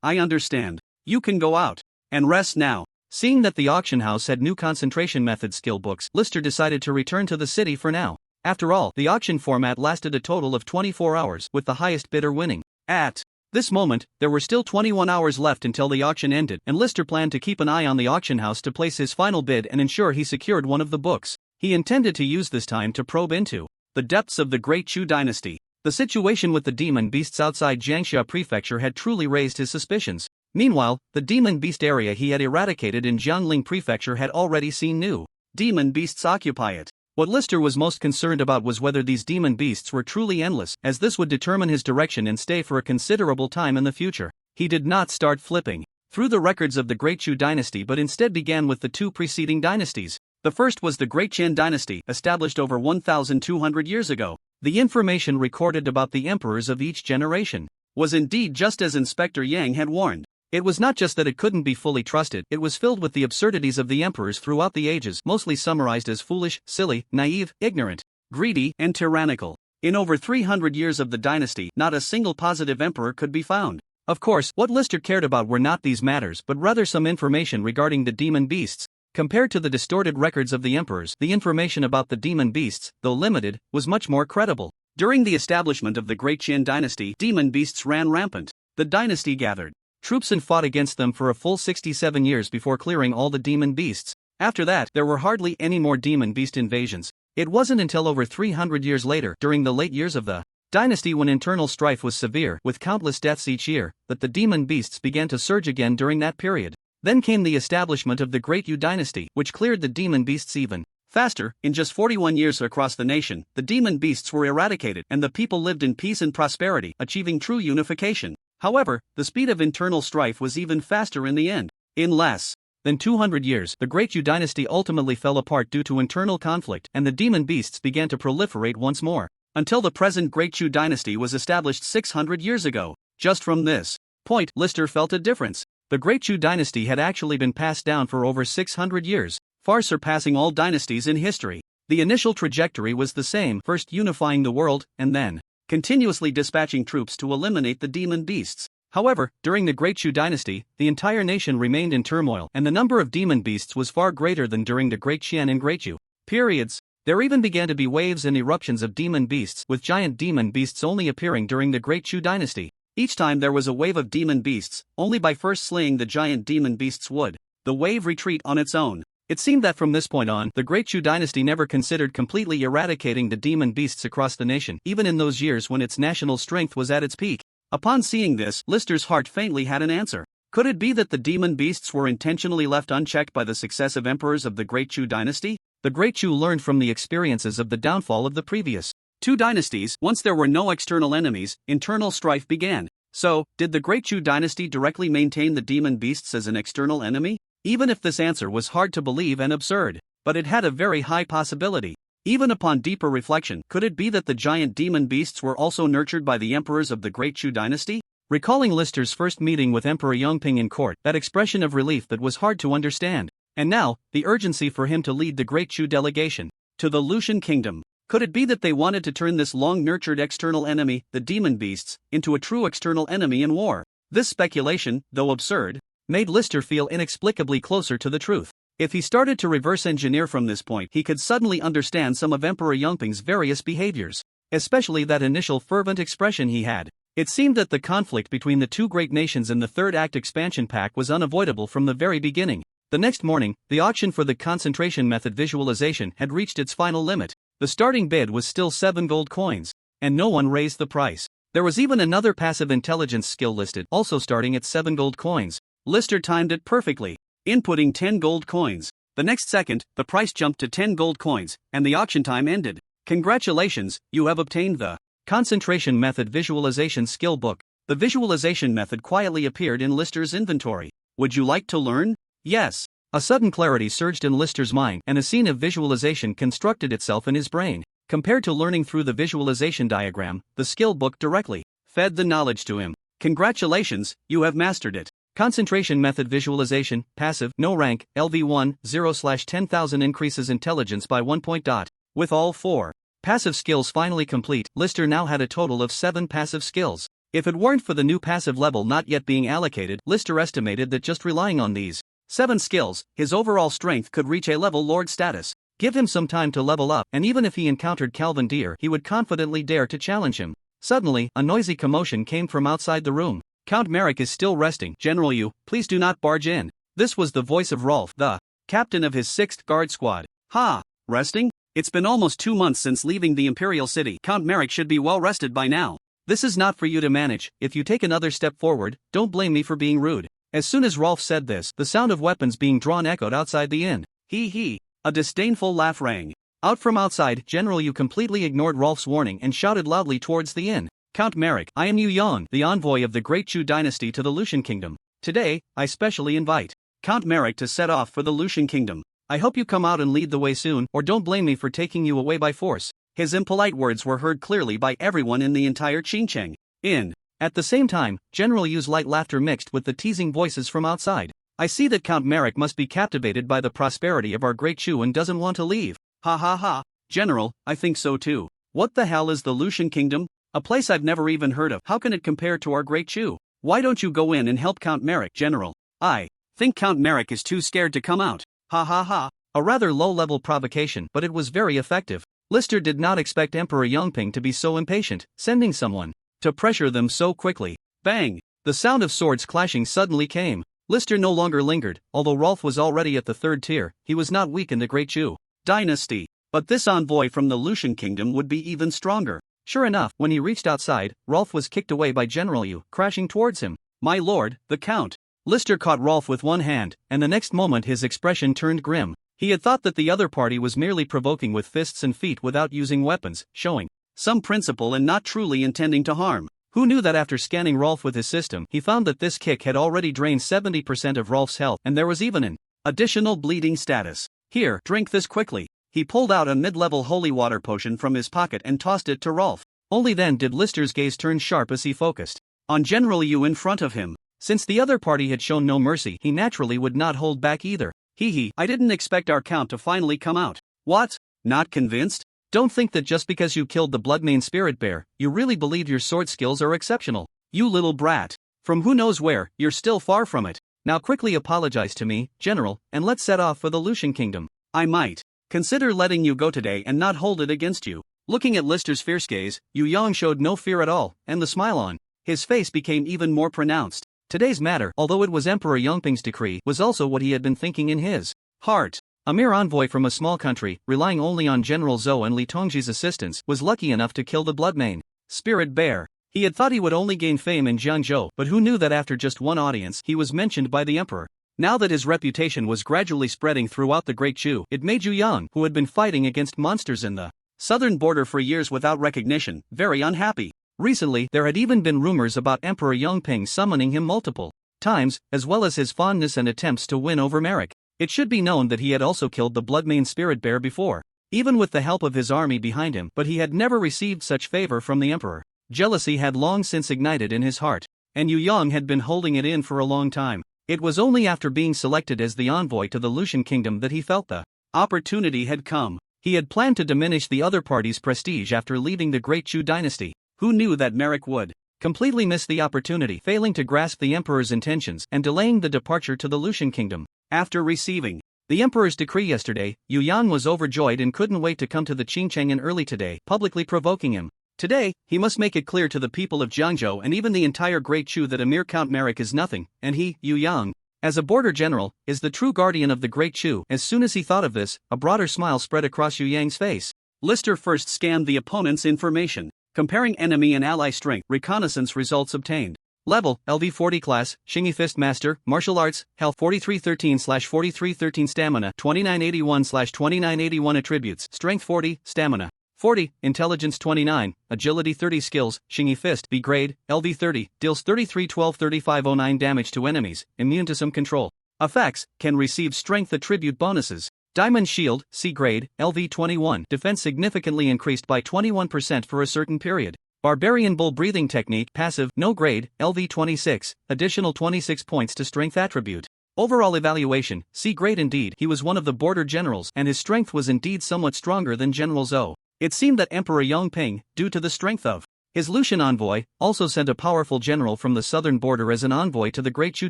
I understand. You can go out and rest now. Seeing that the auction house had new concentration method skill books, Lister decided to return to the city for now. After all, the auction format lasted a total of 24 hours, with the highest bidder winning. At This moment, there were still 21 hours left until the auction ended, and Lister planned to keep an eye on the auction house to place his final bid and ensure he secured one of the books. He intended to use this time to probe into the depths of the Great Chu dynasty. The situation with the demon beasts outside Jiangxia Prefecture had truly raised his suspicions. Meanwhile, the demon beast area he had eradicated in Jiangling Prefecture had already seen new demon beasts occupy it. What Lister was most concerned about was whether these demon beasts were truly endless, as this would determine his direction and stay for a considerable time in the future. He did not start flipping through the records of the Great Chu dynasty but instead began with the two preceding dynasties. The first was the Great Qian dynasty, established over 1,200 years ago. The information recorded about the emperors of each generation was indeed just as Inspector Yang had warned. It was not just that it couldn't be fully trusted, it was filled with the absurdities of the emperors throughout the ages, mostly summarized as foolish, silly, naive, ignorant, greedy, and tyrannical. In over 300 years of the dynasty, not a single positive emperor could be found. Of course, what Lister cared about were not these matters but rather some information regarding the demon beasts. Compared to the distorted records of the emperors, the information about the demon beasts, though limited, was much more credible. During the establishment of the Great Qian dynasty, demon beasts ran rampant. The dynasty gathered troops and fought against them for a full 67 years before clearing all the demon beasts. After that, there were hardly any more demon beast invasions. It wasn't until over 300 years later, during the late years of the dynasty when internal strife was severe, with countless deaths each year, that the demon beasts began to surge again during that period. Then came the establishment of the Great Yu dynasty, which cleared the demon beasts even faster. In just 41 years across the nation, the demon beasts were eradicated and the people lived in peace and prosperity, achieving true unification. However, the speed of internal strife was even faster in the end. In less than 200 years, the Great Yu dynasty ultimately fell apart due to internal conflict, and the demon beasts began to proliferate once more, until the present Great Chu dynasty was established 600 years ago. Just from this point, Lister felt a difference. The Great Chu dynasty had actually been passed down for over 600 years, far surpassing all dynasties in history. The initial trajectory was the same, first unifying the world, and then continuously dispatching troops to eliminate the demon beasts. However, during the Great Chu dynasty, the entire nation remained in turmoil, and the number of demon beasts was far greater than during the Great Qian and Great Yu periods. There even began to be waves and eruptions of demon beasts, with giant demon beasts only appearing during the Great Chu dynasty. Each time there was a wave of demon beasts, only by first slaying the giant demon beasts would the wave retreat on its own. It seemed that from this point on, the Great Chu dynasty never considered completely eradicating the demon beasts across the nation, even in those years when its national strength was at its peak. Upon seeing this, Lister's heart faintly had an answer. Could it be that the demon beasts were intentionally left unchecked by the successive emperors of the Great Chu dynasty? The Great Chu learned from the experiences of the downfall of the previous two dynasties. Once there were no external enemies, internal strife began. So, did the Great Chu dynasty directly maintain the demon beasts as an external enemy? Even if this answer was hard to believe and absurd, but it had a very high possibility. Even upon deeper reflection, could it be that the giant demon beasts were also nurtured by the emperors of the Great Chu dynasty? Recalling Lister's first meeting with Emperor Yongping in court, that expression of relief that was hard to understand, and now, the urgency for him to lead the Great Chu delegation to the Lucian kingdom. Could it be that they wanted to turn this long-nurtured external enemy, the demon beasts, into a true external enemy in war? This speculation, though absurd, made Lister feel inexplicably closer to the truth. If he started to reverse engineer from this point, he could suddenly understand some of Emperor Yongping's various behaviors, especially that initial fervent expression he had. It seemed that the conflict between the two great nations in the Third Act expansion pack was unavoidable from the very beginning. The next morning, the auction for the concentration method visualization had reached its final limit. The starting bid was still 7 gold coins, and no one raised the price. There was even another passive intelligence skill listed, also starting at 7 gold coins. Lister timed it perfectly, inputting 10 gold coins. The next second, the price jumped to 10 gold coins, and the auction time ended. Congratulations, you have obtained the concentration method visualization skill book. The visualization method quietly appeared in Lister's inventory. Would you like to learn? Yes. A sudden clarity surged in Lister's mind, and a scene of visualization constructed itself in his brain. Compared to learning through the visualization diagram, the skill book directly fed the knowledge to him. Congratulations, you have mastered it. Concentration method visualization, passive, no rank, LV1, 0/10,000 increases intelligence by 1 point. With all 4 passive skills finally complete, Lister now had a total of 7 passive skills. If it weren't for the new passive level not yet being allocated, Lister estimated that just relying on these 7 skills, his overall strength could reach a level lord status. Give him some time to level up, and even if he encountered Calvin Deer, he would confidently dare to challenge him. Suddenly, a noisy commotion came from outside the room. Count Merrick is still resting. General Yu, please do not barge in. This was the voice of Rolf, the captain of his 6th Guard Squad. Ha! Resting? It's been almost 2 months since leaving the Imperial City. Count Merrick should be well rested by now. This is not for you to manage. If you take another step forward, don't blame me for being rude. As soon as Rolf said this, the sound of weapons being drawn echoed outside the inn. Hee hee. A disdainful laugh rang out from outside. General Yu completely ignored Rolf's warning and shouted loudly towards the inn. Count Merrick, I am Yu Yang, the envoy of the Great Chu dynasty to the Lucian Kingdom. Today, I specially invite Count Merrick to set off for the Lucian Kingdom. I hope you come out and lead the way soon, or don't blame me for taking you away by force. His impolite words were heard clearly by everyone in the entire Qingcheng inn. At the same time, General Yu's light laughter mixed with the teasing voices from outside. I see that Count Merrick must be captivated by the prosperity of our Great Chu and doesn't want to leave. Ha ha ha. General, I think so too. What the hell is the Lucian Kingdom? A place I've never even heard of. How can it compare to our Great Chu? Why don't you go in and help Count Merrick? General, I think Count Merrick is too scared to come out. Ha ha ha. A rather low-level provocation, but it was very effective. Lister did not expect Emperor Yongping to be so impatient, sending someone to pressure them so quickly. Bang! The sound of swords clashing suddenly came. Lister no longer lingered. Although Rolf was already at the 3rd tier, he was not weak in the Great Chu dynasty. But this envoy from the Lucian Kingdom would be even stronger. Sure enough, when he reached outside, Rolf was kicked away by General Yu, crashing towards him. My lord, the Count. Lister caught Rolf with one hand, and the next moment his expression turned grim. He had thought that the other party was merely provoking with fists and feet without using weapons, showing some principle and not truly intending to harm. Who knew that after scanning Rolf with his system, he found that this kick had already drained 70% of Rolf's health, and there was even an additional bleeding status. Here, drink this quickly. He pulled out a mid-level holy water potion from his pocket and tossed it to Rolf. Only then did Lister's gaze turn sharp as he focused on General Yu in front of him. Since the other party had shown no mercy, he naturally would not hold back either. Hee hee, I didn't expect our Count to finally come out. What? Not convinced? Don't think that just because you killed the Bloodmane Spirit Bear, you really believe your sword skills are exceptional. You little brat. From who knows where, you're still far from it. Now quickly apologize to me, General, and let's set off for the Lucian Kingdom. I might consider letting you go today and not hold it against you. Looking at Lister's fierce gaze, Yu Yang showed no fear at all, and the smile on his face became even more pronounced. Today's matter, although it was Emperor Yongping's decree, was also what he had been thinking in his heart. A mere envoy from a small country, relying only on General Zhou and Li Tongji's assistance, was lucky enough to kill the Bloodmane Spirit Bear. He had thought he would only gain fame in Jiangzhou, but who knew that after just one audience, he was mentioned by the emperor. Now that his reputation was gradually spreading throughout the Great Chu, it made Yu Yang, who had been fighting against monsters in the southern border for years without recognition, very unhappy. Recently, there had even been rumors about Emperor Yongping summoning him multiple times, as well as his fondness and attempts to win over Merrick. It should be known that he had also killed the Bloodmane Spirit Bear before, even with the help of his army behind him, but he had never received such favor from the emperor. Jealousy had long since ignited in his heart, and Yu Yang had been holding it in for a long time. It was only after being selected as the envoy to the Lucian Kingdom that he felt the opportunity had come. He had planned to diminish the other party's prestige after leaving the Great Chu dynasty. Who knew that Merrick would completely miss the opportunity, failing to grasp the emperor's intentions and delaying the departure to the Lucian Kingdom? After receiving the emperor's decree yesterday, Yu Yang was overjoyed and couldn't wait to come to the Qingcheng in early today, publicly provoking him. Today, he must make it clear to the people of Jiangzhou and even the entire Great Chu that a mere Count Merrick is nothing, and he, Yu Yang, as a border general, is the true guardian of the Great Chu. As soon as he thought of this, a broader smile spread across Yu Yang's face. Lister first scanned the opponent's information, comparing enemy and ally strength. Reconnaissance results obtained. Level, LV40 class, Shingi Fist Master, Martial Arts, Health 4313/4313 Stamina 2981/2981 Attributes, Strength 40, Stamina 40, Intelligence 29, Agility 30 Skills, Shingi Fist B grade, LV30, deals 3312-3509 damage to enemies, immune to some control effects, can receive Strength attribute bonuses. Diamond Shield, C grade, LV21, defense significantly increased by 21% for a certain period. Barbarian Bull Breathing Technique, passive, no grade, LV26, additional 26 points to strength attribute. Overall evaluation, C grade indeed. He was one of the border generals, and his strength was indeed somewhat stronger than General Zhou. It seemed that Emperor Yongping, due to the strength of his Lucian envoy, also sent a powerful general from the southern border as an envoy to the Great Chu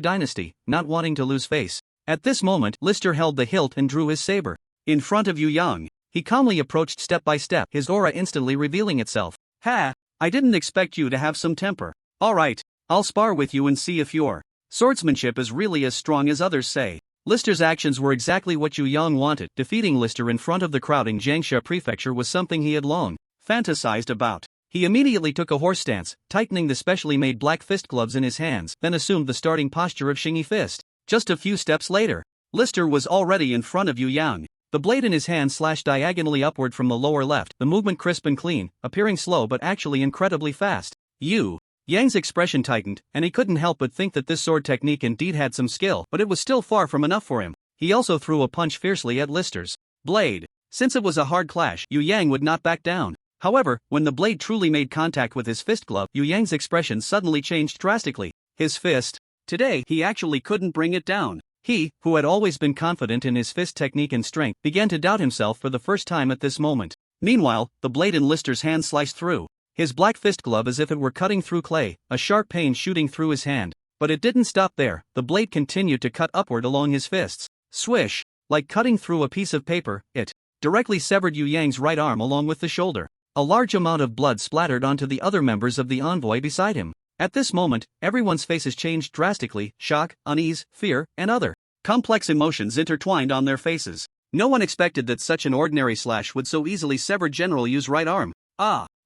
dynasty, not wanting to lose face. At this moment, Lister held the hilt and drew his saber. In front of Yu Yang, he calmly approached step by step, his aura instantly revealing itself. Ha! I didn't expect you to have some temper. Alright, I'll spar with you and see if your swordsmanship is really as strong as others say. Lister's actions were exactly what Yu Yang wanted. Defeating Lister in front of the crowd in Jiangxia Prefecture was something he had long fantasized about. He immediately took a horse stance, tightening the specially made black fist gloves in his hands, then assumed the starting posture of Shingy Fist. Just a few steps later, Lister was already in front of Yu Yang. The blade in his hand slashed diagonally upward from the lower left, the movement crisp and clean, appearing slow but actually incredibly fast. Yu Yang's expression tightened, and he couldn't help but think that this sword technique indeed had some skill, but it was still far from enough for him. He also threw a punch fiercely at Lister's blade. Since it was a hard clash, Yu Yang would not back down. However, when the blade truly made contact with his fist glove, Yu Yang's expression suddenly changed drastically. His fist. Today, he actually couldn't bring it down. He, who had always been confident in his fist technique and strength, began to doubt himself for the first time at this moment. Meanwhile, the blade in Lister's hand sliced through his black fist glove as if it were cutting through clay, a sharp pain shooting through his hand. But it didn't stop there. The blade continued to cut upward along his fists. Swish! Like cutting through a piece of paper, it directly severed Yu Yang's right arm along with the shoulder. A large amount of blood splattered onto the other members of the envoy beside him. At this moment, everyone's faces changed drastically. Shock, unease, fear, and other complex emotions intertwined on their faces. No one expected that such an ordinary slash would so easily sever General Yu's right arm.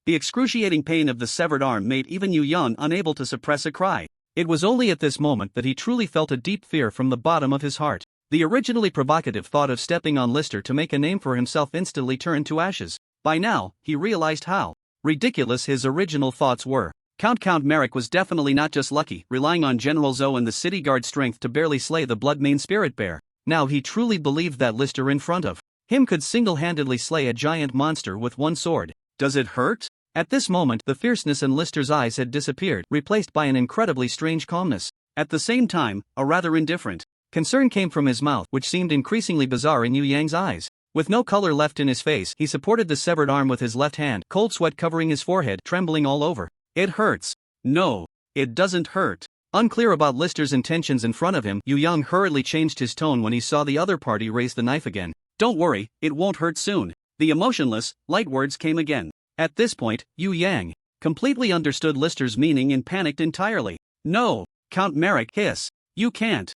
The excruciating pain of the severed arm made even Yu Yang unable to suppress a cry. It was only at this moment that he truly felt a deep fear from the bottom of his heart. The originally provocative thought of stepping on Lister to make a name for himself instantly turned to ashes. By now, he realized how ridiculous his original thoughts were. Count Merrick was definitely not just lucky, relying on General Zhou and the city guard's strength to barely slay the Bloodmane Spirit Bear. Now he truly believed that Lister in front of him could single-handedly slay a giant monster with one sword. Does it hurt? At this moment, the fierceness in Lister's eyes had disappeared, replaced by an incredibly strange calmness. At the same time, a rather indifferent concern came from his mouth, which seemed increasingly bizarre in Yu Yang's eyes. With no color left in his face, he supported the severed arm with his left hand, cold sweat covering his forehead, trembling all over. It hurts. No, it doesn't hurt. Unclear about Lister's intentions in front of him, Yu Yang hurriedly changed his tone when he saw the other party raise the knife again. Don't worry, it won't hurt soon. The emotionless, light words came again. At this point, Yu Yang completely understood Lister's meaning and panicked entirely. No, Count Merrick, hiss. You can't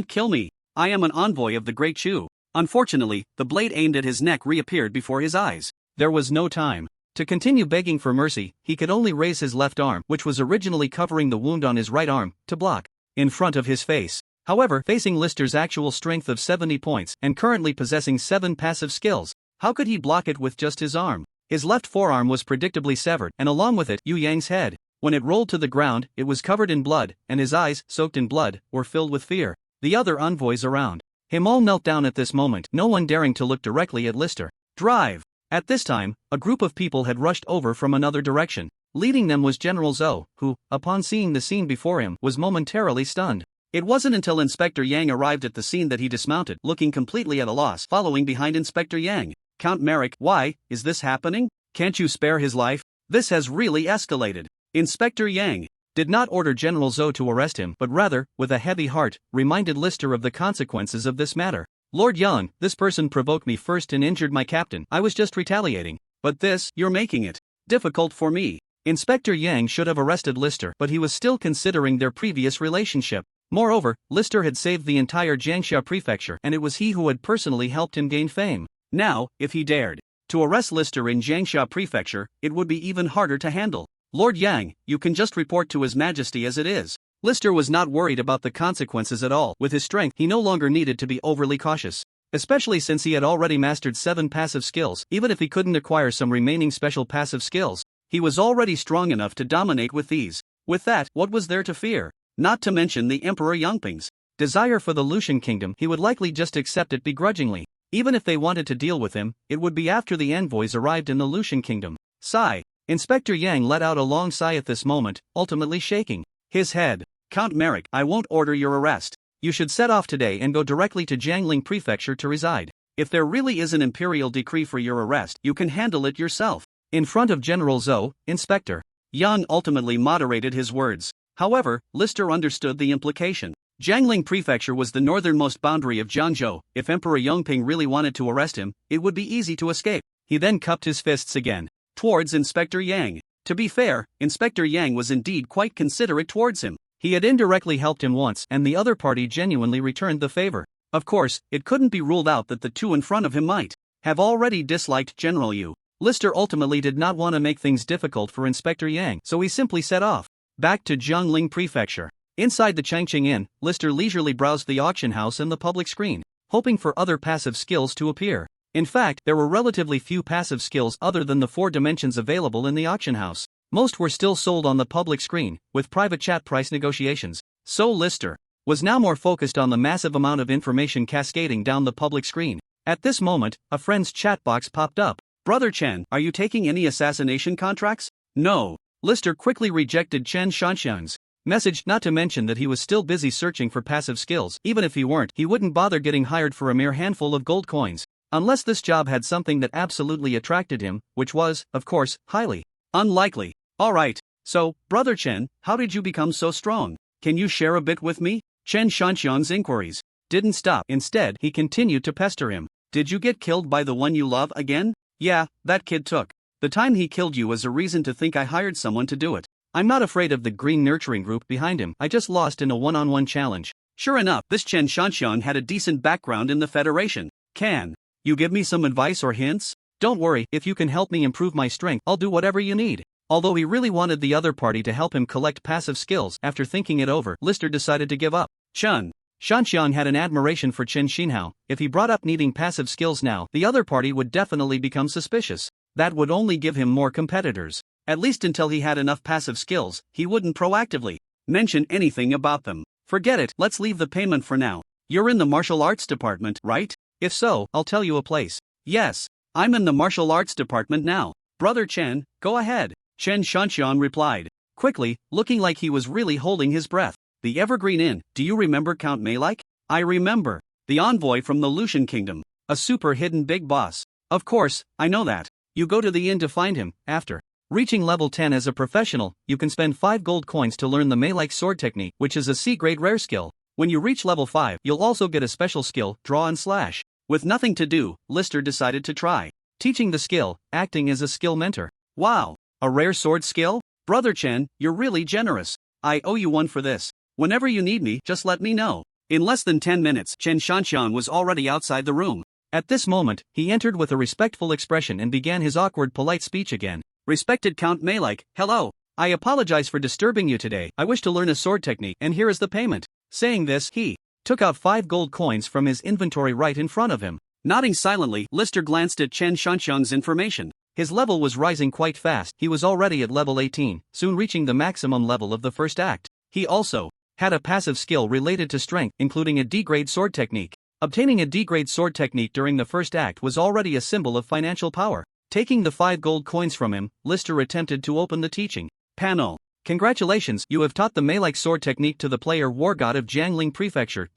kill me. I am an envoy of the Great Chu. Unfortunately, the blade aimed at his neck reappeared before his eyes. There was no time to continue begging for mercy. He could only raise his left arm, which was originally covering the wound on his right arm, to block in front of his face. However, facing Lister's actual strength of 70 points and currently possessing 7 passive skills, how could he block it with just his arm? His left forearm was predictably severed, and along with it, Yu Yang's head. When it rolled to the ground, it was covered in blood, and his eyes, soaked in blood, were filled with fear. The other envoys around him all knelt down at this moment, no one daring to look directly at Lister. Drive! At this time, a group of people had rushed over from another direction. Leading them was General Zhou, who, upon seeing the scene before him, was momentarily stunned. It wasn't until Inspector Yang arrived at the scene that he dismounted, looking completely at a loss, following behind Inspector Yang. Count Merrick, why is this happening? Can't you spare his life? This has really escalated. Inspector Yang did not order General Zhou to arrest him, but rather, with a heavy heart, reminded Lister of the consequences of this matter. Lord Yang, this person provoked me first and injured my captain. I was just retaliating. But this, you're making it difficult for me. Inspector Yang should have arrested Lister, but he was still considering their previous relationship. Moreover, Lister had saved the entire Jiangxia prefecture, and it was he who had personally helped him gain fame. Now, if he dared to arrest Lister in Jiangxia prefecture, it would be even harder to handle. Lord Yang, you can just report to His Majesty as it is. Lister was not worried about the consequences at all. With his strength, he no longer needed to be overly cautious. Especially since he had already mastered 7 passive skills. Even if he couldn't acquire some remaining special passive skills, he was already strong enough to dominate with these. With that, what was there to fear? Not to mention the Emperor Yangping's desire for the Lucian kingdom. He would likely just accept it begrudgingly. Even if they wanted to deal with him, it would be after the envoys arrived in the Lucian kingdom. Sigh. Inspector Yang let out a long sigh at this moment, ultimately shaking his head. Count Merrick, I won't order your arrest. You should set off today and go directly to Jiangling Prefecture to reside. If there really is an imperial decree for your arrest, you can handle it yourself. In front of General Zhou, Inspector Yang ultimately moderated his words. However, Lister understood the implication. Jiangling Prefecture was the northernmost boundary of Jiangzhou. If Emperor Yongping really wanted to arrest him, it would be easy to escape. He then cupped his fists again towards Inspector Yang. To be fair, Inspector Yang was indeed quite considerate towards him. He had indirectly helped him once and the other party genuinely returned the favor. Of course, it couldn't be ruled out that the two in front of him might have already disliked General Yu. Lister ultimately did not want to make things difficult for Inspector Yang, so he simply set off back to Jiangling Prefecture. Inside the Changqing Inn, Lister leisurely browsed the auction house and the public screen, hoping for other passive skills to appear. In fact, there were relatively few passive skills other than the 4 dimensions available in the auction house. Most were still sold on the public screen, with private chat price negotiations. So Lister was now more focused on the massive amount of information cascading down the public screen. At this moment, a friend's chat box popped up. Brother Chen, are you taking any assassination contracts? No. Lister quickly rejected Chen Shanxian's message, not to mention that he was still busy searching for passive skills. Even if he weren't, he wouldn't bother getting hired for a mere handful of gold coins. Unless this job had something that absolutely attracted him, which was, of course, highly unlikely. Alright, so, Brother Chen, how did you become so strong? Can you share a bit with me? Chen Shanxian's inquiries didn't stop. Instead, he continued to pester him. Did you get killed by the one you love again? Yeah, that kid took the time he killed you as a reason to think I hired someone to do it. I'm not afraid of the green nurturing group behind him. I just lost in a one-on-one challenge. Sure enough, this Chen Shanxian had a decent background in the Federation. Can you give me some advice or hints? Don't worry, if you can help me improve my strength, I'll do whatever you need. Although he really wanted the other party to help him collect passive skills, after thinking it over, Lister decided to give up. Chen Shanxian had an admiration for Chen Xinhao. If he brought up needing passive skills now, the other party would definitely become suspicious. That would only give him more competitors. At least until he had enough passive skills, he wouldn't proactively mention anything about them. Forget it, let's leave the payment for now. You're in the martial arts department, right? If so, I'll tell you a place. Yes, I'm in the martial arts department now. Brother Chen, go ahead. Chen Shanxian replied, quickly, looking like he was really holding his breath. The Evergreen Inn, do you remember Count Meilike? I remember. The envoy from the Lucian Kingdom. A super hidden big boss. Of course, I know that. You go to the inn to find him. After reaching level 10 as a professional, you can spend 5 gold coins to learn the Meilike sword technique, which is a C-grade rare skill. When you reach level 5, you'll also get a special skill, draw and slash. With nothing to do, Lister decided to try teaching the skill, acting as a skill mentor. Wow, a rare sword skill? Brother Chen, you're really generous. I owe you one for this. Whenever you need me, just let me know. In less than 10 minutes, Chen Shanxian was already outside the room. At this moment, he entered with a respectful expression and began his awkward polite speech again. Respected Count Meilike, hello. I apologize for disturbing you today. I wish to learn a sword technique, and here is the payment. Saying this, he took out 5 gold coins from his inventory right in front of him. Nodding silently, Lister glanced at Chen Shanxian's information. His level was rising quite fast. He was already at level 18, soon reaching the maximum level of the first act. He also had a passive skill related to strength, including a D-grade sword technique. Obtaining a D-grade sword technique during the first act was already a symbol of financial power. Taking the 5 gold coins from him, Lister attempted to open the teaching panel. Congratulations, you have taught the Meilike sword technique to the player War God of Jiangling Prefecture.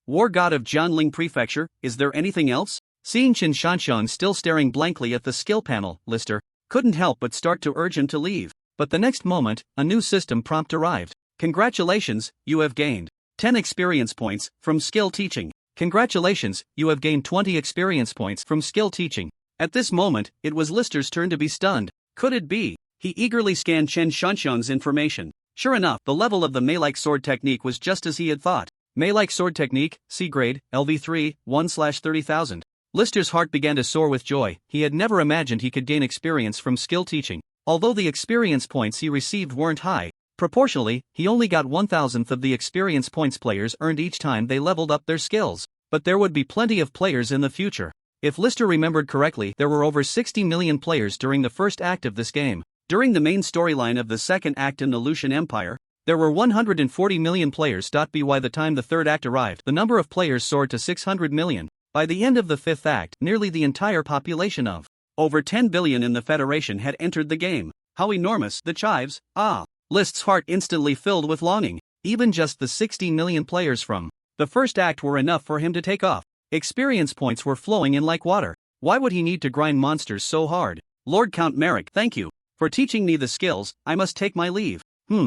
War God of Jiangling Prefecture, is there anything else? Seeing Chen Shanxian still staring blankly at the skill panel, Lister couldn't help but start to urge him to leave. But the next moment, a new system prompt arrived. Congratulations, you have gained 10 experience points from skill teaching. Congratulations, you have gained 20 experience points from skill teaching. At this moment, it was Lister's turn to be stunned. Could it be? He eagerly scanned Chen Shanxian's information. Sure enough, the level of the Meilike sword technique was just as he had thought. Meilike sword technique, C-grade, LV3, 1/30,000. Lister's heart began to soar with joy. He had never imagined he could gain experience from skill teaching. Although the experience points he received weren't high, proportionally, he only got 1,000th of the experience points players earned each time they leveled up their skills. But there would be plenty of players in the future. If Lister remembered correctly, there were over 60 million players during the first act of this game. During the main storyline of the second act in the Lucian Empire, there were 140 million players. By the time the third act arrived, the number of players soared to 600 million. By the end of the fifth act, nearly the entire population of over 10 billion in the Federation had entered the game. How enormous, the chives, List's heart instantly filled with longing. Even just the 60 million players from the first act were enough for him to take off. Experience points were flowing in like water. Why would he need to grind monsters so hard? Lord Count Merrick, thank you for teaching me the skills. I must take my leave.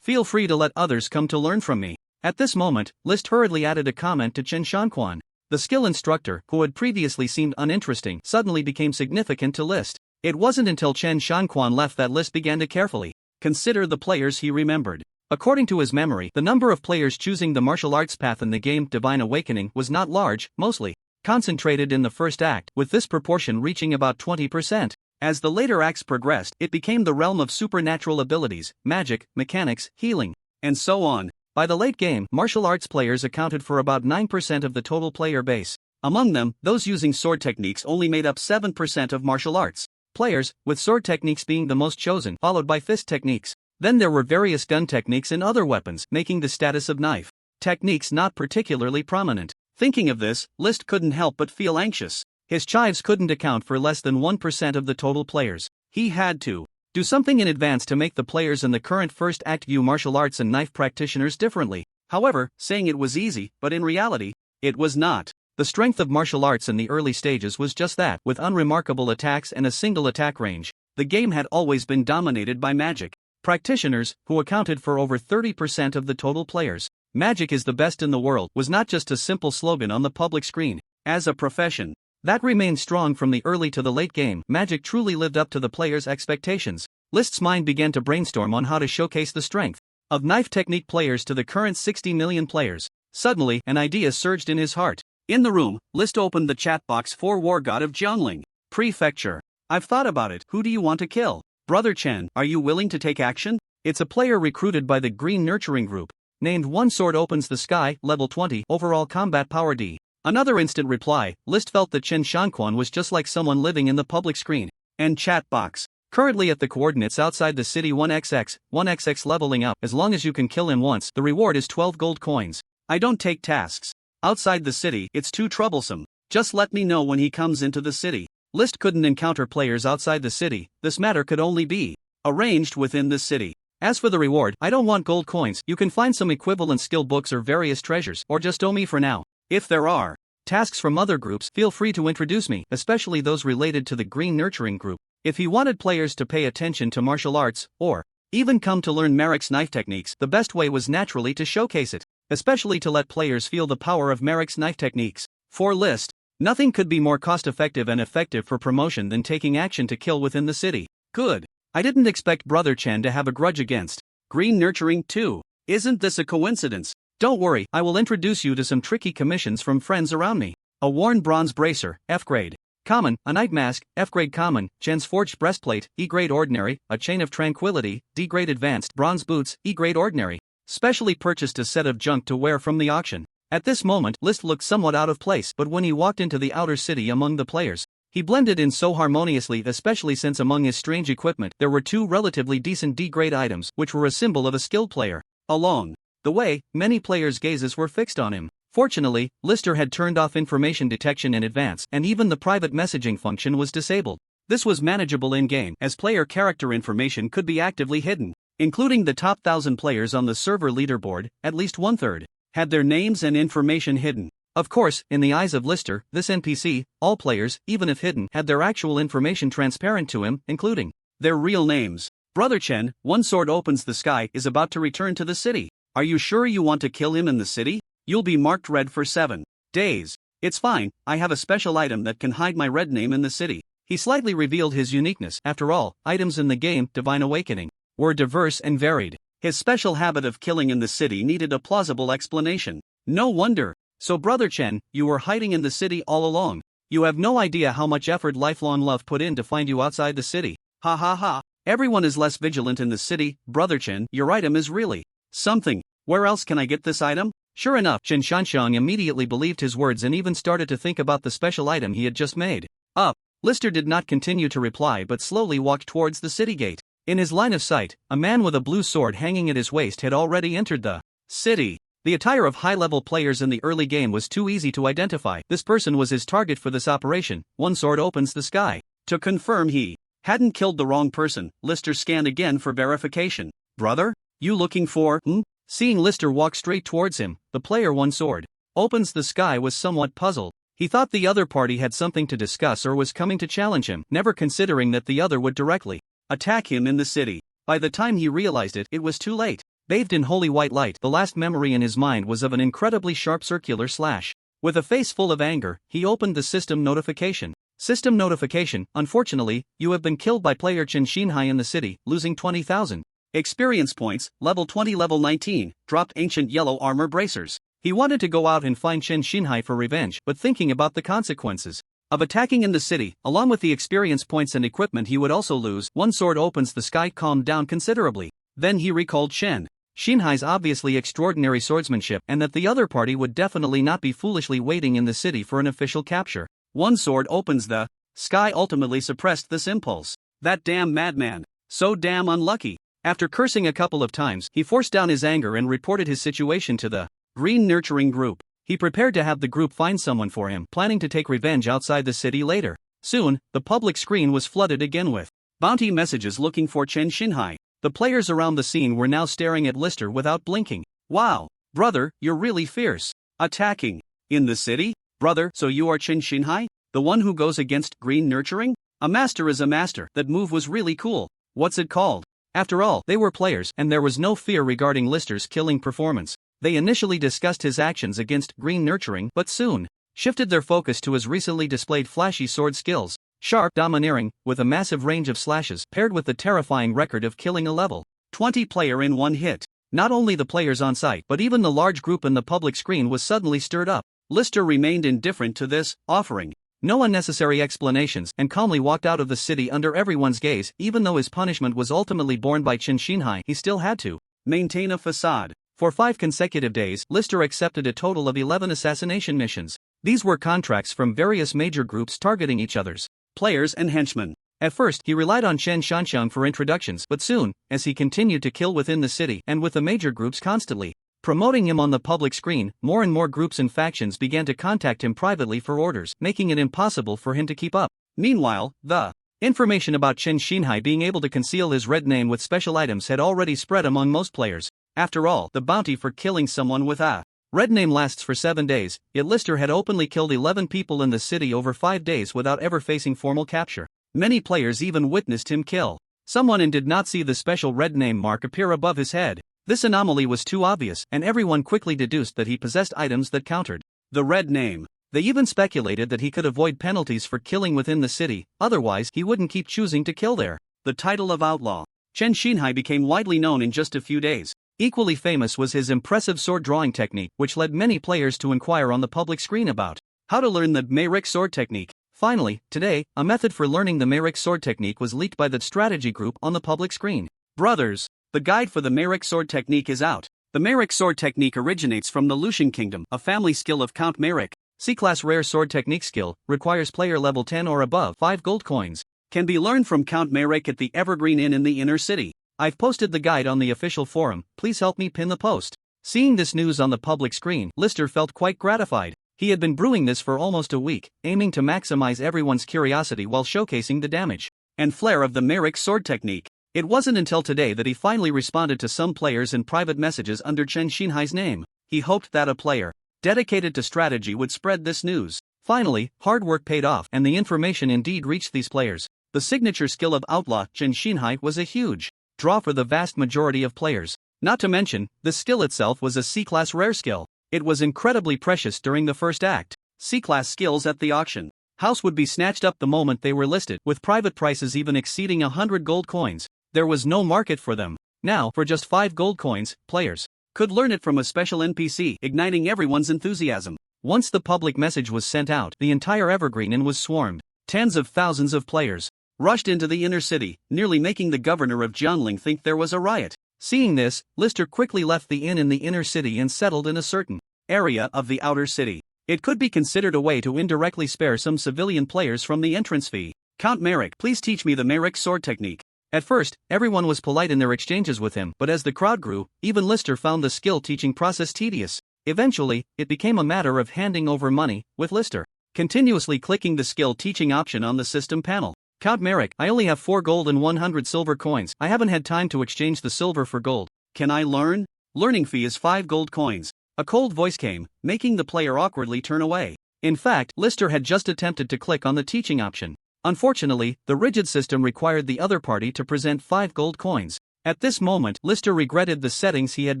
Feel free to let others come to learn from me. At this moment, List hurriedly added a comment to Chen Shanquan. The skill instructor, who had previously seemed uninteresting, suddenly became significant to List. It wasn't until Chen Shanquan left that List began to carefully Consider the players he remembered. According to his memory, the number of players choosing the martial arts path in the game Divine Awakening was not large, mostly concentrated in the first act, with this proportion reaching about 20%. As the later acts progressed, it became the realm of supernatural abilities, magic, mechanics, healing, and so on. By the late game, martial arts players accounted for about 9% of the total player base. Among them, those using sword techniques only made up 7% of martial arts players, with sword techniques being the most chosen, followed by fist techniques. Then there were various gun techniques and other weapons, making the status of knife techniques not particularly prominent. Thinking of this, Liszt couldn't help but feel anxious. His chives couldn't account for less than 1% of the total players. He had to do something in advance to make the players in the current first act view martial arts and knife practitioners differently. However, saying it was easy, but in reality, it was not. The strength of martial arts in the early stages was just that, with unremarkable attacks and a single attack range. The game had always been dominated by magic practitioners, who accounted for over 30% of the total players. Magic is the best in the world was not just a simple slogan on the public screen. As a profession that remained strong from the early to the late game, magic truly lived up to the players' expectations. Liszt's mind began to brainstorm on how to showcase the strength of knife technique players to the current 60 million players. Suddenly, an idea surged in his heart. In the room, Liszt opened the chat box for War God of Jiangling Prefecture. I've thought about it. Who do you want to kill? Brother Chen, are you willing to take action? It's a player recruited by the Green Nurturing Group. Named One Sword Opens the Sky, level 20, overall combat power D. Another instant reply. Liszt felt that Chen Shanquan was just like someone living in the public screen and chat box. Currently at the coordinates outside the city 1xx leveling up. As long as you can kill him once, the reward is 12 gold coins. I don't take tasks outside the city, it's too troublesome. Just let me know when he comes into the city. Liszt couldn't encounter players outside the city. This matter could only be arranged within the city. As for the reward, I don't want gold coins. You can find some equivalent skill books or various treasures, or just owe me for now. If there are tasks from other groups, feel free to introduce me, especially those related to the Green Nurturing Group. If he wanted players to pay attention to martial arts, or even come to learn Merrick's knife techniques, the best way was naturally to showcase it, especially to let players feel the power of Merrick's knife techniques. For Liszt, nothing could be more cost-effective and effective for promotion than taking action to kill within the city. Good. I didn't expect Brother Chen to have a grudge against Green Nurturing too. Isn't this a coincidence? Don't worry, I will introduce you to some tricky commissions from friends around me. A worn bronze bracer, F grade. Common, a night mask, F grade common, Chen's forged breastplate, E grade ordinary, a chain of tranquility, D grade advanced, bronze boots, E grade ordinary. Specially purchased a set of junk to wear from the auction. At this moment, Liszt looked somewhat out of place, but when he walked into the outer city among the players, he blended in so harmoniously, especially since among his strange equipment there were two relatively decent D-grade items which were a symbol of a skilled player. Along the way, many players' gazes were fixed on him. Fortunately, Lister had turned off information detection in advance, and even the private messaging function was disabled. This was manageable in-game, as player character information could be actively hidden. Including the top 1,000 players on the server leaderboard, at least one-third had their names and information hidden. Of course, in the eyes of Lister, this NPC, all players, even if hidden, had their actual information transparent to him, including their real names. Brother Chen, One Sword Opens the Sky, is about to return to the city. Are you sure you want to kill him in the city? You'll be marked red for 7 days. It's fine, I have a special item that can hide my red name in the city. He slightly revealed his uniqueness. After all, items in the game, Divine Awakening, were diverse and varied. His special habit of killing in the city needed a plausible explanation. No wonder. So Brother Chen, you were hiding in the city all along. You have no idea how much effort lifelong love put in to find you outside the city. Ha ha ha. Everyone is less vigilant in the city. Brother Chen, your item is really something. Where else can I get this item? Sure enough, Chen Shanxiang immediately believed his words and even started to think about the special item he had just made. Up. Lister did not continue to reply but slowly walked towards the city gate. In his line of sight, a man with a blue sword hanging at his waist had already entered the city. The attire of high-level players in the early game was too easy to identify. This person was his target for this operation. One Sword Opens the Sky. To confirm he hadn't killed the wrong person, Lister scanned again for verification. Brother? You looking for, Seeing Lister walk straight towards him, the player One Sword Opens the Sky was somewhat puzzled. He thought the other party had something to discuss or was coming to challenge him, never considering that the other would directly attack him in the city. By the time he realized it, it was too late. Bathed in holy white light, the last memory in his mind was of an incredibly sharp circular slash. With a face full of anger, he opened the system notification. System notification, unfortunately, you have been killed by player Chen Xinhai in the city, losing 20,000 Experience points, level 20 level 19, dropped ancient yellow armor bracers. He wanted to go out and find Chen Shinhai for revenge, but thinking about the consequences of attacking in the city, along with the experience points and equipment he would also lose, one sword opens the sky calmed down considerably. Then he recalled Chen Shinhai's obviously extraordinary swordsmanship and that the other party would definitely not be foolishly waiting in the city for an official capture. One sword opens the sky ultimately suppressed this impulse. That damn madman. So damn unlucky. After cursing a couple of times, he forced down his anger and reported his situation to the Green Nurturing Group. He prepared to have the group find someone for him, planning to take revenge outside the city later. Soon, the public screen was flooded again with bounty messages looking for Chen Shinhai. The players around the scene were now staring at Lister without blinking. Wow, brother, you're really fierce. Attacking in the city? Brother, so you are Chen Shinhai? The one who goes against Green Nurturing? A master is a master. That move was really cool. What's it called? After all, they were players, and there was no fear regarding Lister's killing performance. They initially discussed his actions against Green Nurturing, but soon shifted their focus to his recently displayed flashy sword skills. Sharp, domineering, with a massive range of slashes, paired with the terrifying record of killing a level 20 player in one hit. Not only the players on site, but even the large group in the public screen was suddenly stirred up. Lister remained indifferent to this, offering no unnecessary explanations, and calmly walked out of the city under everyone's gaze. Even though his punishment was ultimately borne by Chen Shinhai, he still had to maintain a facade. For 5 consecutive days, Lister accepted a total of 11 assassination missions. These were contracts from various major groups targeting each other's players and henchmen. At first, he relied on Chen Shanxiang for introductions, but soon, as he continued to kill within the city and with the major groups constantly promoting him on the public screen, more and more groups and factions began to contact him privately for orders, making it impossible for him to keep up. Meanwhile, the information about Chen Shinhai being able to conceal his red name with special items had already spread among most players. After all, the bounty for killing someone with a red name lasts for 7 days, yet Lister had openly killed 11 people in the city over 5 days without ever facing formal capture. Many players even witnessed him kill someone and did not see the special red name mark appear above his head. This anomaly was too obvious, and everyone quickly deduced that he possessed items that countered the red name. They even speculated that he could avoid penalties for killing within the city, otherwise he wouldn't keep choosing to kill there. The title of outlaw Chen Shinhai became widely known in just a few days. Equally famous was his impressive sword drawing technique, which led many players to inquire on the public screen about how to learn the Meirik sword technique. Finally, today, a method for learning the Meirik sword technique was leaked by the strategy group on the public screen. Brothers, the guide for the Meirik sword technique is out. The Meirik sword technique originates from the Lucian Kingdom, a family skill of Count Meirik. C-class rare sword technique skill, requires player level 10 or above, 5 gold coins. Can be learned from Count Meirik at the Evergreen Inn in the inner city. I've posted the guide on the official forum, please help me pin the post. Seeing this news on the public screen, Lister felt quite gratified. He had been brewing this for almost a week, aiming to maximize everyone's curiosity while showcasing the damage and flair of the Meirik sword technique. It wasn't until today that he finally responded to some players in private messages under Chen Shinhai's name. He hoped that a player dedicated to strategy would spread this news. Finally, hard work paid off, and the information indeed reached these players. The signature skill of outlaw Chen Shinhai was a huge draw for the vast majority of players. Not to mention, the skill itself was a C-class rare skill. It was incredibly precious during the first act. C-class skills at the auction house would be snatched up the moment they were listed, with private prices even exceeding 100 gold coins. There was no market for them. Now, for just 5 gold coins, players could learn it from a special NPC, igniting everyone's enthusiasm. Once the public message was sent out, the entire Evergreen Inn was swarmed. Tens of thousands of players rushed into the inner city, nearly making the governor of Jianling think there was a riot. Seeing this, Lister quickly left the inn in the inner city and settled in a certain area of the outer city. It could be considered a way to indirectly spare some civilian players from the entrance fee. Count Meirik, please teach me the Meirik sword technique. At first, everyone was polite in their exchanges with him, but as the crowd grew, even Lister found the skill teaching process tedious. Eventually, it became a matter of handing over money, with Lister continuously clicking the skill teaching option on the system panel. Count Meirik, I only have 4 gold and 100 silver coins. I haven't had time to exchange the silver for gold. Can I learn? Learning fee is 5 gold coins. A cold voice came, making the player awkwardly turn away. In fact, Lister had just attempted to click on the teaching option. Unfortunately, the rigid system required the other party to present 5 gold coins. At this moment, Lister regretted the settings he had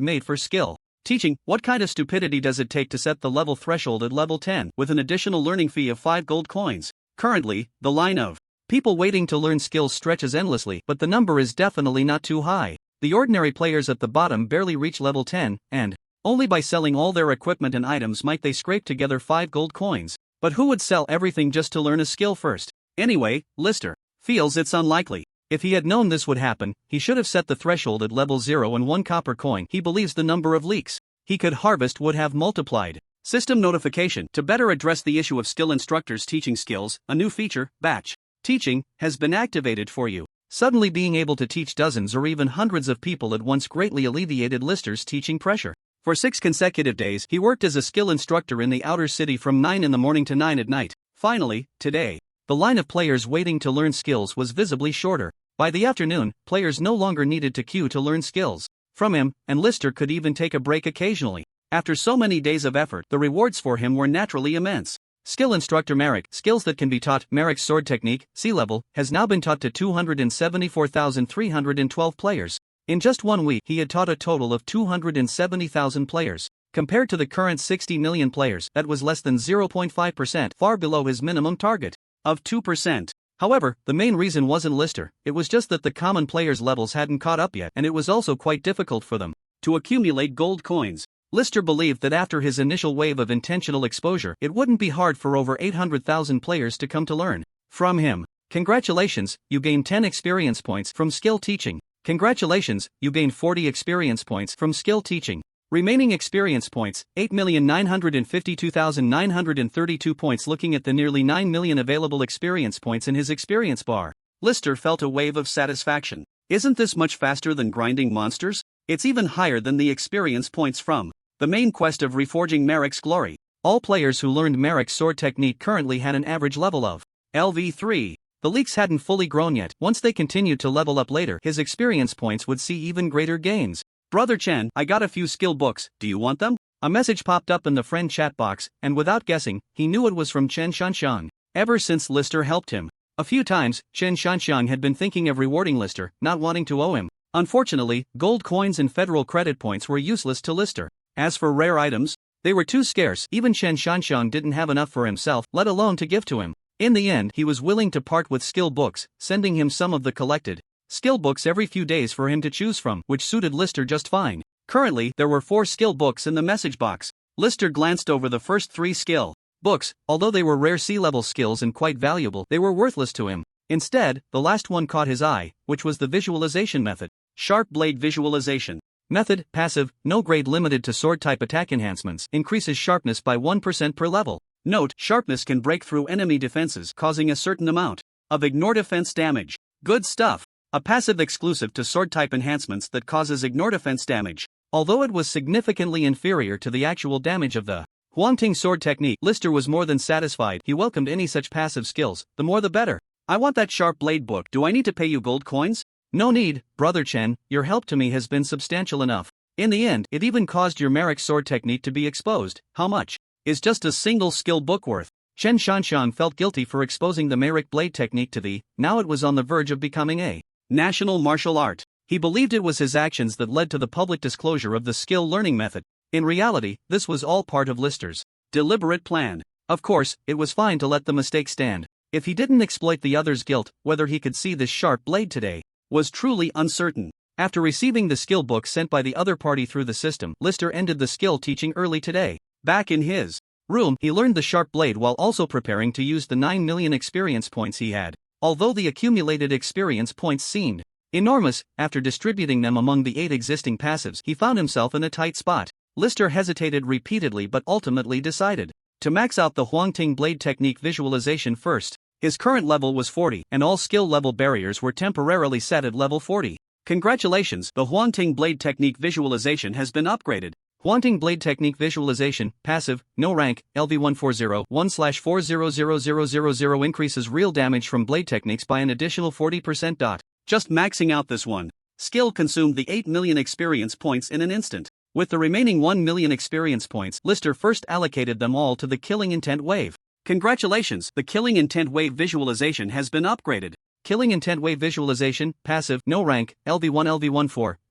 made for skill teaching. What kind of stupidity does it take to set the level threshold at level 10, with an additional learning fee of 5 gold coins? Currently, the line of people waiting to learn skills stretches endlessly, but the number is definitely not too high. The ordinary players at the bottom barely reach level 10, and only by selling all their equipment and items might they scrape together 5 gold coins. But who would sell everything just to learn a skill first? Anyway, Lister feels it's unlikely. If he had known this would happen, he should have set the threshold at level 0 and 1 copper coin. He believes the number of leaks he could harvest would have multiplied. System notification. To better address the issue of skill instructors teaching skills, a new feature, batch teaching, has been activated for you. Suddenly being able to teach dozens or even hundreds of people at once greatly alleviated Lister's teaching pressure. For 6 consecutive days, he worked as a skill instructor in the outer city from 9 in the morning to 9 at night. Finally, today, the line of players waiting to learn skills was visibly shorter. By the afternoon, players no longer needed to queue to learn skills from him, and Lister could even take a break occasionally. After so many days of effort, the rewards for him were naturally immense. Skill instructor Marek, skills that can be taught. Marek's sword technique, sea level, has now been taught to 274,312 players. In just 1 week, he had taught a total of 270,000 players. Compared to the current 60 million players, that was less than 0.5%, far below his minimum target of 2%. However, the main reason wasn't Lister, it was just that the common players' levels hadn't caught up yet, and it was also quite difficult for them to accumulate gold coins. Lister believed that after his initial wave of intentional exposure, it wouldn't be hard for over 800,000 players to come to learn from him. Congratulations, you gained 10 experience points from skill teaching. Congratulations, you gained 40 experience points from skill teaching. Remaining experience points, 8,952,932 points. Looking at the nearly 9 million available experience points in his experience bar, Lister felt a wave of satisfaction. Isn't this much faster than grinding monsters? It's even higher than the experience points from the main quest of reforging Marek's glory. All players who learned Marek's sword technique currently had an average level of LV3. The leaks hadn't fully grown yet. Once they continued to level up later, his experience points would see even greater gains. Brother Chen, I got a few skill books, do you want them? A message popped up in the friend chat box, and without guessing, he knew it was from Chen Shanxiang. Ever since Lister helped him a few times, Chen Shanxiang had been thinking of rewarding Lister, not wanting to owe him. Unfortunately, gold coins and federal credit points were useless to Lister. As for rare items, they were too scarce. Even Chen Shanxiang didn't have enough for himself, let alone to give to him. In the end, he was willing to part with skill books, sending him some of the collected skill books every few days for him to choose from, which suited Lister just fine. Currently, there were 4 skill books in the message box. Lister glanced over the first 3 skill books. Although they were rare sea-level skills and quite valuable, they were worthless to him. Instead, the last one caught his eye, which was the visualization method. Sharp blade visualization method, passive, no grade, limited to sword-type attack enhancements, increases sharpness by 1% per level. Note, sharpness can break through enemy defenses, causing a certain amount of ignore defense damage. Good stuff. A passive exclusive to sword-type enhancements that causes ignore defense damage. Although it was significantly inferior to the actual damage of the Huangting sword technique, Lister was more than satisfied. He welcomed any such passive skills, the more the better. I want that sharp blade book. Do I need to pay you gold coins? No need, Brother Chen, your help to me has been substantial enough. In the end, it even caused your Marek sword technique to be exposed. How much is just a single skill book worth? Chen Shanxiang felt guilty for exposing the Marek blade technique to the, now it was on the verge of becoming a national martial art. He believed it was his actions that led to the public disclosure of the skill learning method. In reality, this was all part of Lister's deliberate plan. Of course, it was fine to let the mistake stand. If he didn't exploit the other's guilt, whether he could see this sharp blade today was truly uncertain. After receiving the skill book sent by the other party through the system, Lister ended the skill teaching early today. Back in his room, he learned the sharp blade while also preparing to use the 9 million experience points he had. Although the accumulated experience points seemed enormous, after distributing them among the 8 existing passives, he found himself in a tight spot. Lister hesitated repeatedly but ultimately decided to max out the Huangting blade technique visualization first. His current level was 40, and all skill level barriers were temporarily set at level 40. Congratulations, the Huangting blade technique visualization has been upgraded. Huangting blade technique visualization, passive, no rank, LV140, 1/400000 increases real damage from blade techniques by an additional 40%. Just maxing out this one skill consumed the 8 million experience points in an instant. With the remaining 1 million experience points, Lister first allocated them all to the Killing Intent Wave. Congratulations, the Killing Intent Wave visualization has been upgraded. Killing Intent Wave visualization, passive, no rank, LV1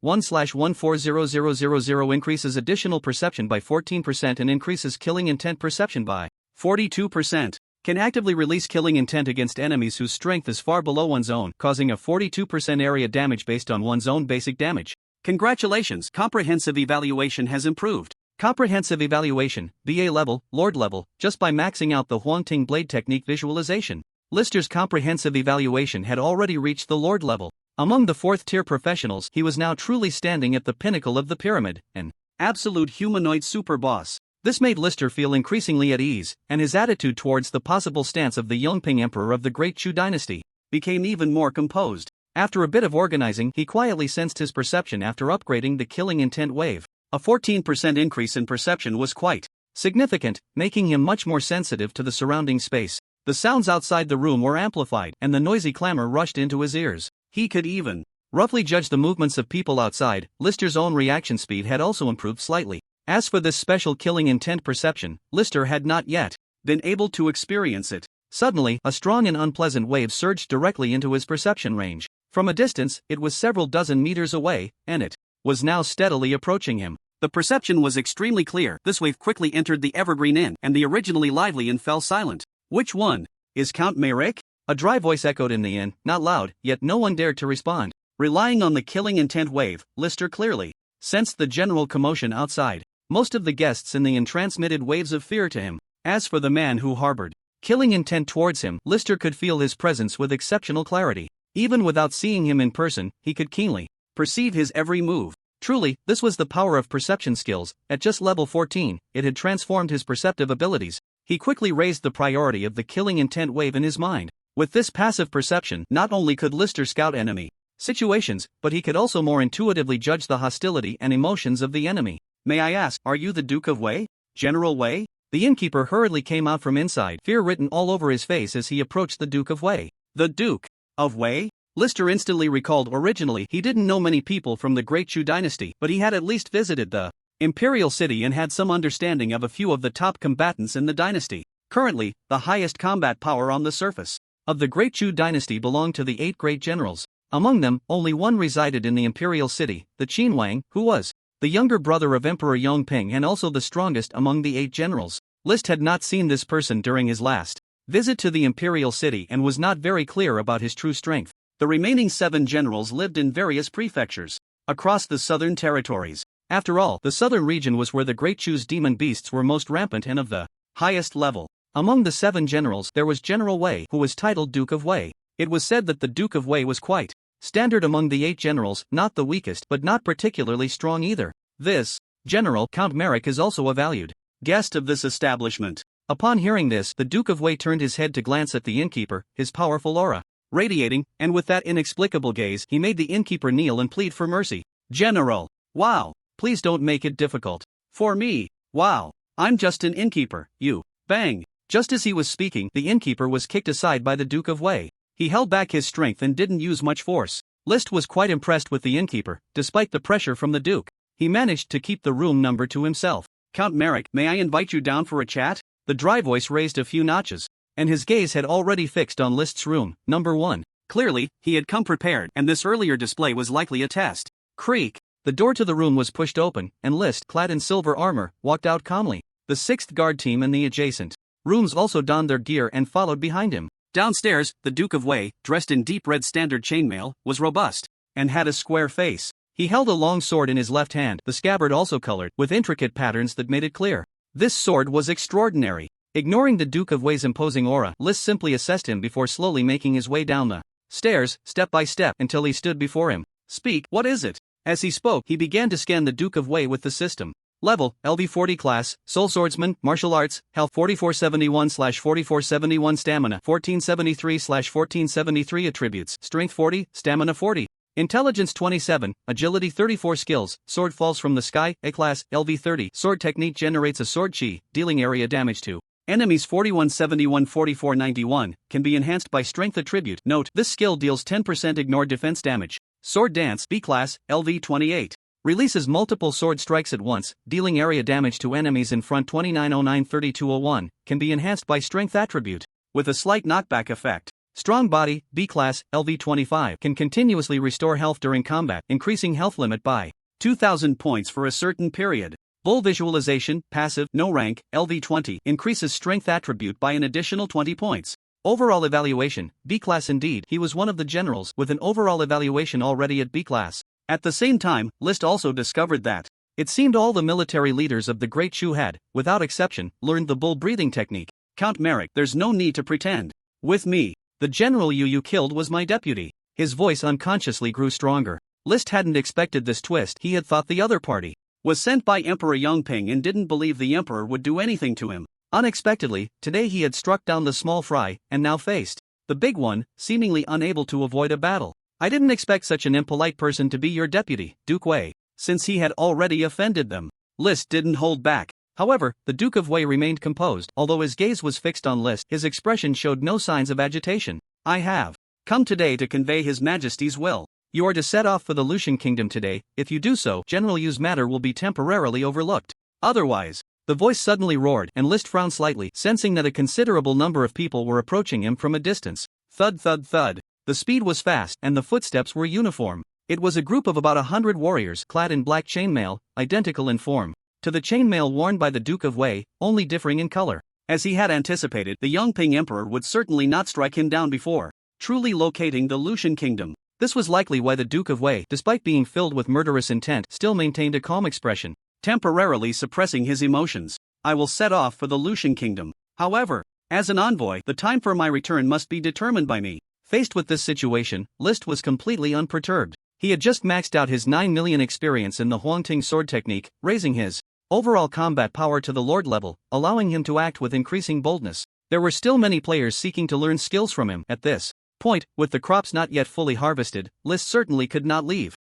1/140000 increases additional perception by 14% and increases killing intent perception by 42%. Can actively release killing intent against enemies whose strength is far below one's own, causing a 42% area damage based on one's own basic damage. Congratulations, comprehensive evaluation has improved. Comprehensive evaluation, BA level, Lord level, just by maxing out the Huangting Blade technique visualization. Lister's comprehensive evaluation had already reached the Lord level. Among the fourth-tier professionals, he was now truly standing at the pinnacle of the pyramid, an absolute humanoid super boss. This made Lister feel increasingly at ease, and his attitude towards the possible stance of the Yongping Emperor of the Great Chu dynasty became even more composed. After a bit of organizing, he quietly sensed his perception after upgrading the Killing Intent wave. A 14% increase in perception was quite significant, making him much more sensitive to the surrounding space. The sounds outside the room were amplified, and the noisy clamor rushed into his ears. He could even roughly judge the movements of people outside. Lister's own reaction speed had also improved slightly. As for this special Killing Intent perception, Lister had not yet been able to experience it. Suddenly, a strong and unpleasant wave surged directly into his perception range. From a distance, it was several dozen meters away, and it was now steadily approaching him. The perception was extremely clear. This wave quickly entered the Evergreen Inn, and the originally lively inn fell silent. Which one? Is Count Merrick? A dry voice echoed in the inn, not loud, yet no one dared to respond. Relying on the Killing Intent wave, Lister clearly sensed the general commotion outside. Most of the guests in the inn transmitted waves of fear to him. As for the man who harbored Killing Intent towards him, Lister could feel his presence with exceptional clarity. Even without seeing him in person, he could keenly perceive his every move. Truly, this was the power of perception skills. At just level 14, it had transformed his perceptive abilities. He quickly raised the priority of the Killing Intent wave in his mind. With this passive perception, not only could Lister scout enemy situations, but he could also more intuitively judge the hostility and emotions of the enemy. May I ask, are you the Duke of Wei? General Wei? The innkeeper hurriedly came out from inside, fear written all over his face as he approached the Duke of Wei. The Duke of Wei? Lister instantly recalled originally he didn't know many people from the Great Chu dynasty, but he had at least visited the imperial city and had some understanding of a few of the top combatants in the dynasty. Currently, the highest combat power on the surface of the Great Chu dynasty belonged to the 8 great generals. Among them, only one resided in the imperial city, the Qin Wang, who was the younger brother of Emperor Yongping and also the strongest among the 8 generals. List had not seen this person during his last visit to the imperial city and was not very clear about his true strength. The remaining 7 generals lived in various prefectures across the southern territories. After all, the southern region was where the Great Chu's demon beasts were most rampant and of the highest level. Among the 7 generals, there was General Wei, who was titled Duke of Wei. It was said that the Duke of Wei was quite standard among the 8 generals, not the weakest but not particularly strong either. This general, Count Merrick, is also a valued guest of this establishment. Upon hearing this, the Duke of Wei turned his head to glance at the innkeeper, his powerful aura radiating, and with that inexplicable gaze, he made the innkeeper kneel and plead for mercy. General, wow, please don't make it difficult for me. Wow, I'm just an innkeeper, you. Bang. Just as he was speaking, the innkeeper was kicked aside by the Duke of Wei. He held back his strength and didn't use much force. List was quite impressed with the innkeeper, despite the pressure from the Duke. He managed to keep the room number to himself. Count Merrick, may I invite you down for a chat? The dry voice raised a few notches, and his gaze had already fixed on List's room, number 1. Clearly, he had come prepared, and this earlier display was likely a test. Creak. The door to the room was pushed open, and List, clad in silver armor, walked out calmly. The 6th guard team and the adjacent rooms also donned their gear and followed behind him. Downstairs, the Duke of Wei, dressed in deep red standard chainmail, was robust and had a square face. He held a long sword in his left hand, the scabbard also colored with intricate patterns that made it clear. This sword was extraordinary. Ignoring the Duke of Wei's imposing aura, List simply assessed him before slowly making his way down the stairs, step by step, until he stood before him. Speak, what is it? As he spoke, he began to scan the Duke of Wei with the system. Level, LV40 class, Soul Swordsman, Martial Arts, Health 4471/4471 Stamina 1473/1473 Attributes, Strength 40, Stamina 40. Intelligence 27, Agility 34 Skills, Sword falls from the sky, A-Class, LV30 Sword technique generates a sword chi, dealing area damage to enemies 4171-4491, can be enhanced by Strength attribute. Note, this skill deals 10% ignore defense damage. Sword Dance, B-Class, LV28. Releases multiple sword strikes at once, dealing area damage to enemies in front 2909-3201, can be enhanced by Strength attribute, with a slight knockback effect. Strong Body, B-Class, LV25, can continuously restore health during combat, increasing health limit by 2,000 points for a certain period. Bull Visualization, Passive, No Rank, LV20, increases Strength attribute by an additional 20 points. Overall evaluation, B-Class. Indeed, he was one of the generals with an overall evaluation already at B-Class. At the same time, List also discovered that it seemed all the military leaders of the Great Chu had, without exception, learned the bull breathing technique. Count Merrick, there's no need to pretend. With me, the general you killed was my deputy. His voice unconsciously grew stronger. List hadn't expected this twist. He had thought the other party was sent by Emperor Yongping and didn't believe the emperor would do anything to him. Unexpectedly, today he had struck down the small fry and now faced the big one, seemingly unable to avoid a battle. I didn't expect such an impolite person to be your deputy, Duke Wei, since he had already offended them. List didn't hold back. However, the Duke of Wei remained composed. Although his gaze was fixed on List, his expression showed no signs of agitation. I have come today to convey His Majesty's will. You are to set off for the Lucian Kingdom today. If you do so, General Yu's matter will be temporarily overlooked. Otherwise, the voice suddenly roared, and List frowned slightly, sensing that a considerable number of people were approaching him from a distance. Thud thud thud. The speed was fast, and the footsteps were uniform. It was a group of about 100 warriors clad in black chainmail, identical in form to the chainmail worn by the Duke of Wei, only differing in color. As he had anticipated, the Yongping Emperor would certainly not strike him down before truly locating the Lucian Kingdom. This was likely why the Duke of Wei, despite being filled with murderous intent, still maintained a calm expression, temporarily suppressing his emotions. I will set off for the Lucian Kingdom. However, as an envoy, the time for my return must be determined by me. Faced with this situation, List was completely unperturbed. He had just maxed out his 9 million experience in the Huangting sword technique, raising his overall combat power to the Lord level, allowing him to act with increasing boldness. There were still many players seeking to learn skills from him. At this point, with the crops not yet fully harvested, List certainly could not leave.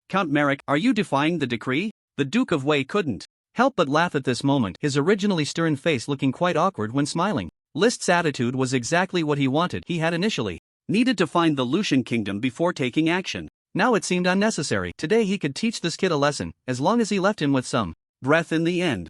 Count Merrick, are you defying the decree? The Duke of Wei couldn't help but laugh at this moment, his originally stern face looking quite awkward when smiling. List's attitude was exactly what he wanted. He had initially needed to find the Lucian Kingdom before taking action. Now it seemed unnecessary. Today he could teach this kid a lesson, as long as he left him with some breath in the end.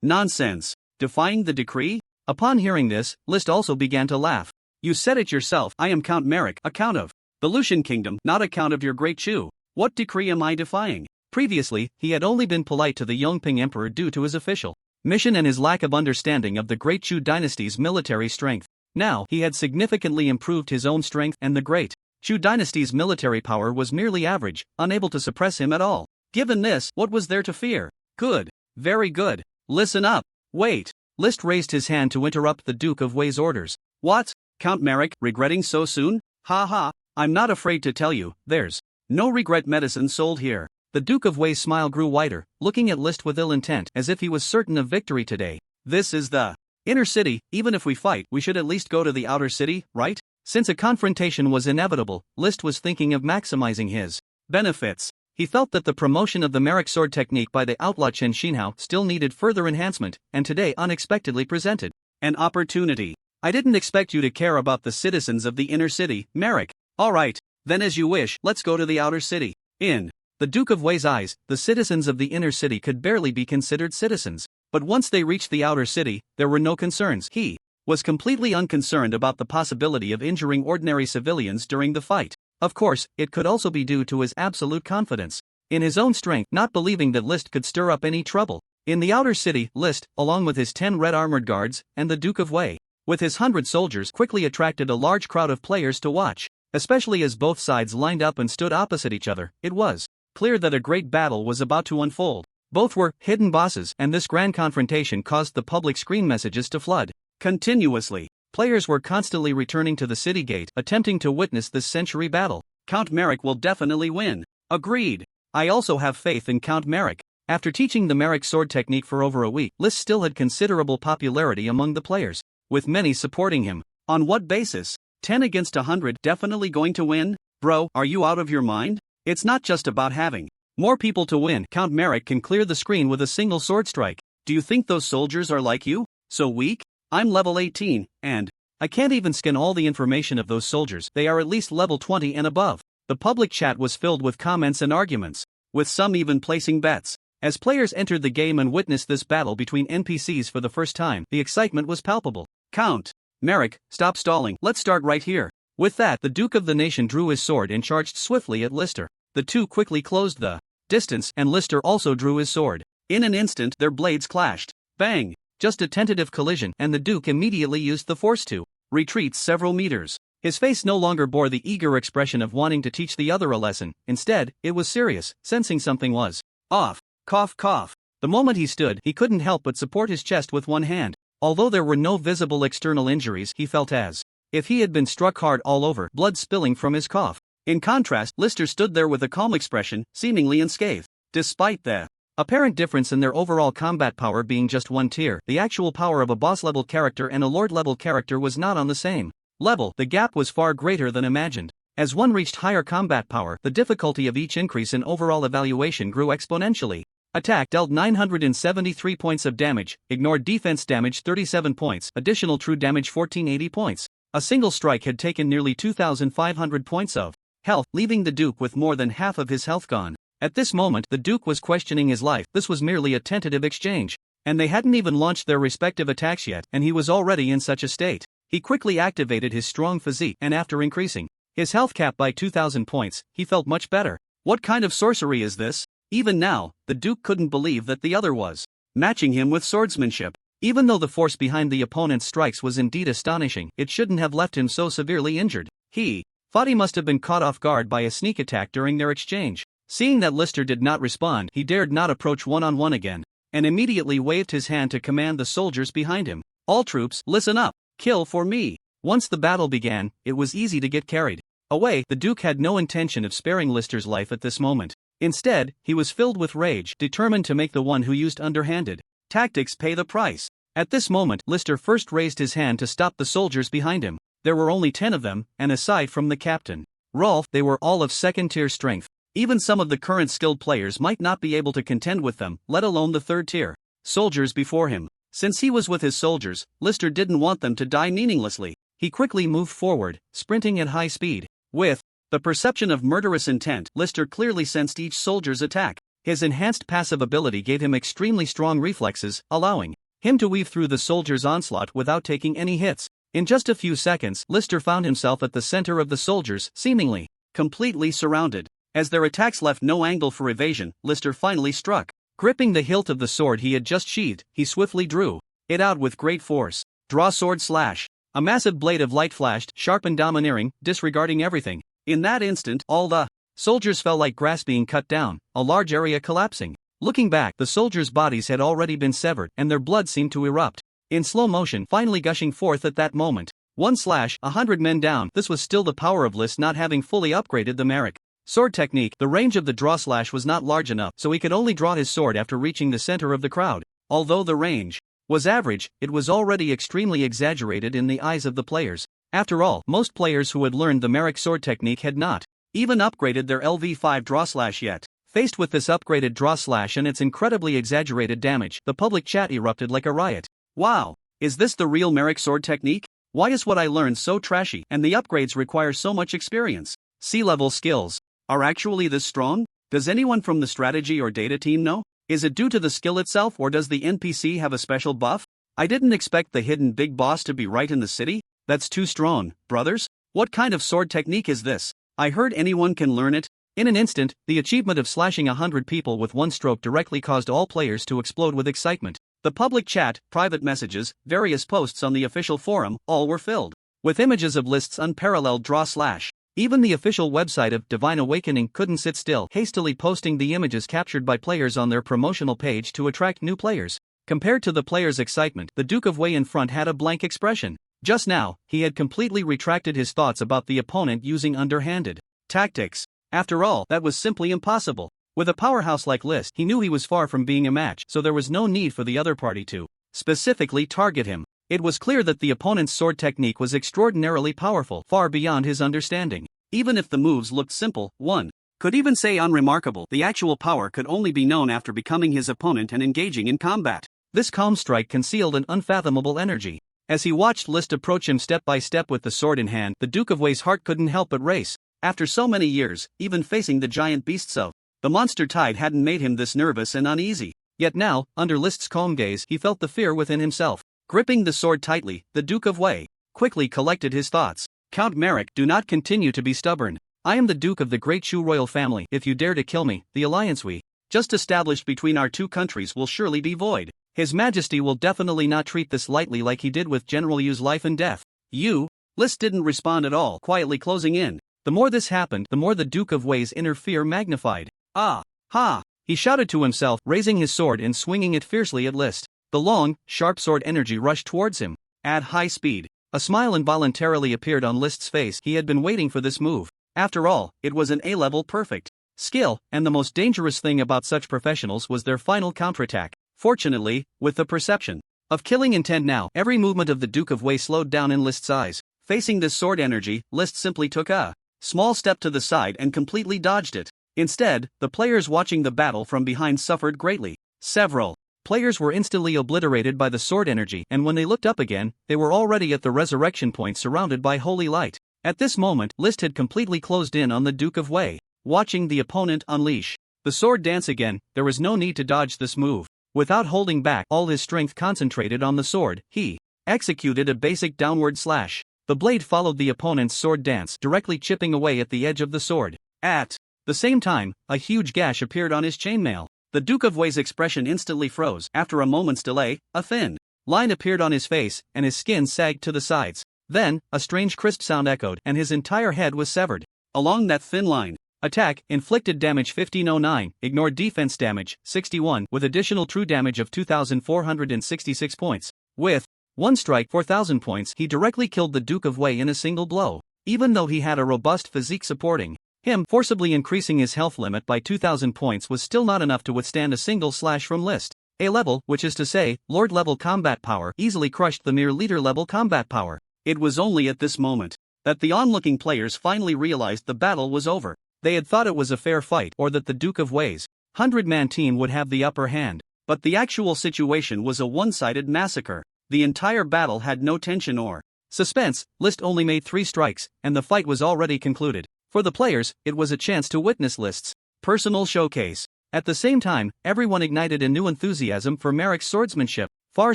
Nonsense. Defying the decree? Upon hearing this, List also began to laugh. You said it yourself. I am Count Merrick, a count of the Lucian Kingdom, not a count of your Great Chu. What decree am I defying? Previously, he had only been polite to the Yongping Emperor due to his official mission and his lack of understanding of the Great Chu dynasty's military strength. Now, he had significantly improved his own strength, and the Great Chu dynasty's military power was merely average, unable to suppress him at all. Given this, what was there to fear? Good. Very good. Listen up. Wait. List raised his hand to interrupt the Duke of Wei's orders. What? Count Merrick, regretting so soon? I'm not afraid to tell you, there's no regret medicine sold here. The Duke of Wei's smile grew wider, looking at List with ill intent, as if he was certain of victory today. This is the inner city. Even if we fight, we should at least go to the outer city, right? Since a confrontation was inevitable, List was thinking of maximizing his benefits. He felt that the promotion of the Merrick sword technique by the outlaw Chen Xinhao still needed further enhancement, and today unexpectedly presented an opportunity. I didn't expect you to care about the citizens of the inner city, Merrick. Alright, then as you wish, let's go to the outer city. In the Duke of Wei's eyes, the citizens of the inner city could barely be considered citizens. But once they reached the outer city, there were no concerns. He was completely unconcerned about the possibility of injuring ordinary civilians during the fight. Of course, it could also be due to his absolute confidence in his own strength, not believing that List could stir up any trouble. In the outer city, List, along with his 10 red armored guards, and the Duke of Wei, with his 100 soldiers, quickly attracted a large crowd of players to watch. Especially as both sides lined up and stood opposite each other, it was clear that a great battle was about to unfold. Both were hidden bosses, and this grand confrontation caused the public screen messages to flood continuously. Players were constantly returning to the city gate, attempting to witness this century battle. Count Merrick will definitely win. Agreed. I also have faith in Count Merrick. After teaching the Merrick sword technique for over a week, List still had considerable popularity among the players, with many supporting him. On what basis? 10 against 100, definitely going to win? Bro, are you out of your mind? It's not just about having more people to win. Count Merrick can clear the screen with a single sword strike. Do you think those soldiers are like you? So weak? I'm level 18, and I can't even scan all the information of those soldiers. They are at least level 20 and above. The public chat was filled with comments and arguments, with some even placing bets. As players entered the game and witnessed this battle between NPCs for the first time, the excitement was palpable. Count Merrick, stop stalling. Let's start right here. With that, the Duke of the Nation drew his sword and charged swiftly at Lister. The two quickly closed the distance, and Lister also drew his sword. In an instant, their blades clashed. Bang! Just a tentative collision, and the Duke immediately used the force to retreat several meters. His face no longer bore the eager expression of wanting to teach the other a lesson. Instead, it was serious, sensing something was off. Cough, cough. The moment he stood, he couldn't help but support his chest with one hand. Although there were no visible external injuries, he felt as if he had been struck hard all over, blood spilling from his cough. In contrast, Lister stood there with a calm expression, seemingly unscathed. Despite the apparent difference in their overall combat power being just one tier, the actual power of a boss-level character and a lord-level character was not on the same level. The gap was far greater than imagined. As one reached higher combat power, the difficulty of each increase in overall evaluation grew exponentially. Attack dealt 973 points of damage, ignored defense damage 37 points, additional true damage 1480 points. A single strike had taken nearly 2,500 points of health, leaving the Duke with more than half of his health gone. At this moment, the Duke was questioning his life. This was merely a tentative exchange, and they hadn't even launched their respective attacks yet, and he was already in such a state. He quickly activated his strong physique, and after increasing his health cap by 2,000 points, he felt much better. What kind of sorcery is this? Even now, the Duke couldn't believe that the other was matching him with swordsmanship. Even though the force behind the opponent's strikes was indeed astonishing, it shouldn't have left him so severely injured. He thought he must have been caught off guard by a sneak attack during their exchange. Seeing that Lister did not respond, he dared not approach one-on-one again, and immediately waved his hand to command the soldiers behind him. All troops, listen up. Kill for me. Once the battle began, it was easy to get carried away. The Duke had no intention of sparing Lister's life at this moment. Instead, he was filled with rage, determined to make the one who used underhanded tactics pay the price. At this moment, Lister first raised his hand to stop the soldiers behind him. There were only 10 of them, and aside from the captain, Rolf, they were all of second-tier strength. Even some of the current skilled players might not be able to contend with them, let alone the third-tier soldiers before him. Since he was with his soldiers, Lister didn't want them to die meaninglessly. He quickly moved forward, sprinting at high speed. With the perception of murderous intent, Lister clearly sensed each soldier's attack. His enhanced passive ability gave him extremely strong reflexes, allowing him to weave through the soldiers' onslaught without taking any hits. In just a few seconds, Lister found himself at the center of the soldiers, seemingly completely surrounded. As their attacks left no angle for evasion, Lister finally struck. Gripping the hilt of the sword he had just sheathed, he swiftly drew it out with great force. Draw sword slash. A massive blade of light flashed, sharp and domineering, disregarding everything. In that instant, all the soldiers fell like grass being cut down, a large area collapsing. Looking back, the soldiers' bodies had already been severed, and their blood seemed to erupt in slow motion, finally gushing forth at that moment. 1/100 men down. This was still the power of List not having fully upgraded the Merrick sword technique. The range of the draw slash was not large enough, so he could only draw his sword after reaching the center of the crowd. Although the range was average, it was already extremely exaggerated in the eyes of the players. After all, most players who had learned the Merrick sword technique had not even upgraded their LV5 draw slash yet. Faced with this upgraded draw slash and its incredibly exaggerated damage, the public chat erupted like a riot. Wow! Is this the real Merrick sword technique? Why is what I learned so trashy, and the upgrades require so much experience? C-level skills are actually this strong? Does anyone from the strategy or data team know? Is it due to the skill itself, or does the NPC have a special buff? I didn't expect the hidden big boss to be right in the city. That's too strong, brothers. What kind of sword technique is this? I heard anyone can learn it. In an instant, the achievement of slashing 100 people with one stroke directly caused all players to explode with excitement. The public chat, private messages, various posts on the official forum, all were filled with images of List's unparalleled draw slash. Even the official website of Divine Awakening couldn't sit still, hastily posting the images captured by players on their promotional page to attract new players. Compared to the players' excitement, the Duke of Wei in front had a blank expression. Just now, he had completely retracted his thoughts about the opponent using underhanded tactics. After all, that was simply impossible. With a powerhouse like List, he knew he was far from being a match, so there was no need for the other party to specifically target him. It was clear that the opponent's sword technique was extraordinarily powerful, far beyond his understanding. Even if the moves looked simple, one could even say unremarkable, the actual power could only be known after becoming his opponent and engaging in combat. This calm strike concealed an unfathomable energy. As he watched List approach him step by step with the sword in hand, the Duke of Wei's heart couldn't help but race. After so many years, even facing the giant beasts of the monster tide hadn't made him this nervous and uneasy. Yet now, under List's calm gaze, he felt the fear within himself. Gripping the sword tightly, the Duke of Wei quickly collected his thoughts. Count Merrick, do not continue to be stubborn. I am the Duke of the Great Shu royal family. If you dare to kill me, the alliance we just established between our two countries will surely be void. His Majesty will definitely not treat this lightly like he did with General Yu's life and death. You List didn't respond at all, quietly closing in. The more this happened, the more the Duke of Wei's inner fear magnified. Ah! Ha! He shouted to himself, raising his sword and swinging it fiercely at List. The long, sharp sword energy rushed towards him. At high speed. A smile involuntarily appeared on List's face. He had been waiting for this move. After all, it was an A-level perfect skill, and the most dangerous thing about such professionals was their final counterattack. Fortunately, with the perception of killing intent now, every movement of the Duke of Wei slowed down in List's eyes. Facing this sword energy, List simply took a small step to the side and completely dodged it. Instead, the players watching the battle from behind suffered greatly. Several players were instantly obliterated by the sword energy, and when they looked up again, they were already at the resurrection point surrounded by holy light. At this moment, List had completely closed in on the Duke of Wei. Watching the opponent unleash the sword dance again, there was no need to dodge this move. Without holding back all his strength concentrated on the sword, he executed a basic downward slash. The blade followed the opponent's sword dance, directly chipping away at the edge of the sword. At the same time, a huge gash appeared on his chainmail. The Duke of Wei's expression instantly froze. After a moment's delay, a thin line appeared on his face, and his skin sagged to the sides. Then, a strange crisp sound echoed, and his entire head was severed. Along that thin line, attack, inflicted damage 1509, ignored defense damage 61, with additional true damage of 2,466 points. With one strike 4,000 points, he directly killed the Duke of Wei in a single blow. Even though he had a robust physique supporting him, forcibly increasing his health limit by 2,000 points was still not enough to withstand a single slash from List. A level, which is to say, Lord level combat power, easily crushed the mere leader level combat power. It was only at this moment that the onlooking players finally realized the battle was over. They had thought it was a fair fight, or that the Duke of Wei's 100-man team would have the upper hand. But the actual situation was a one-sided massacre. The entire battle had no tension or suspense. List only made 3 strikes, and the fight was already concluded. For the players, it was a chance to witness List's personal showcase. At the same time, everyone ignited a new enthusiasm for Merrick's swordsmanship, far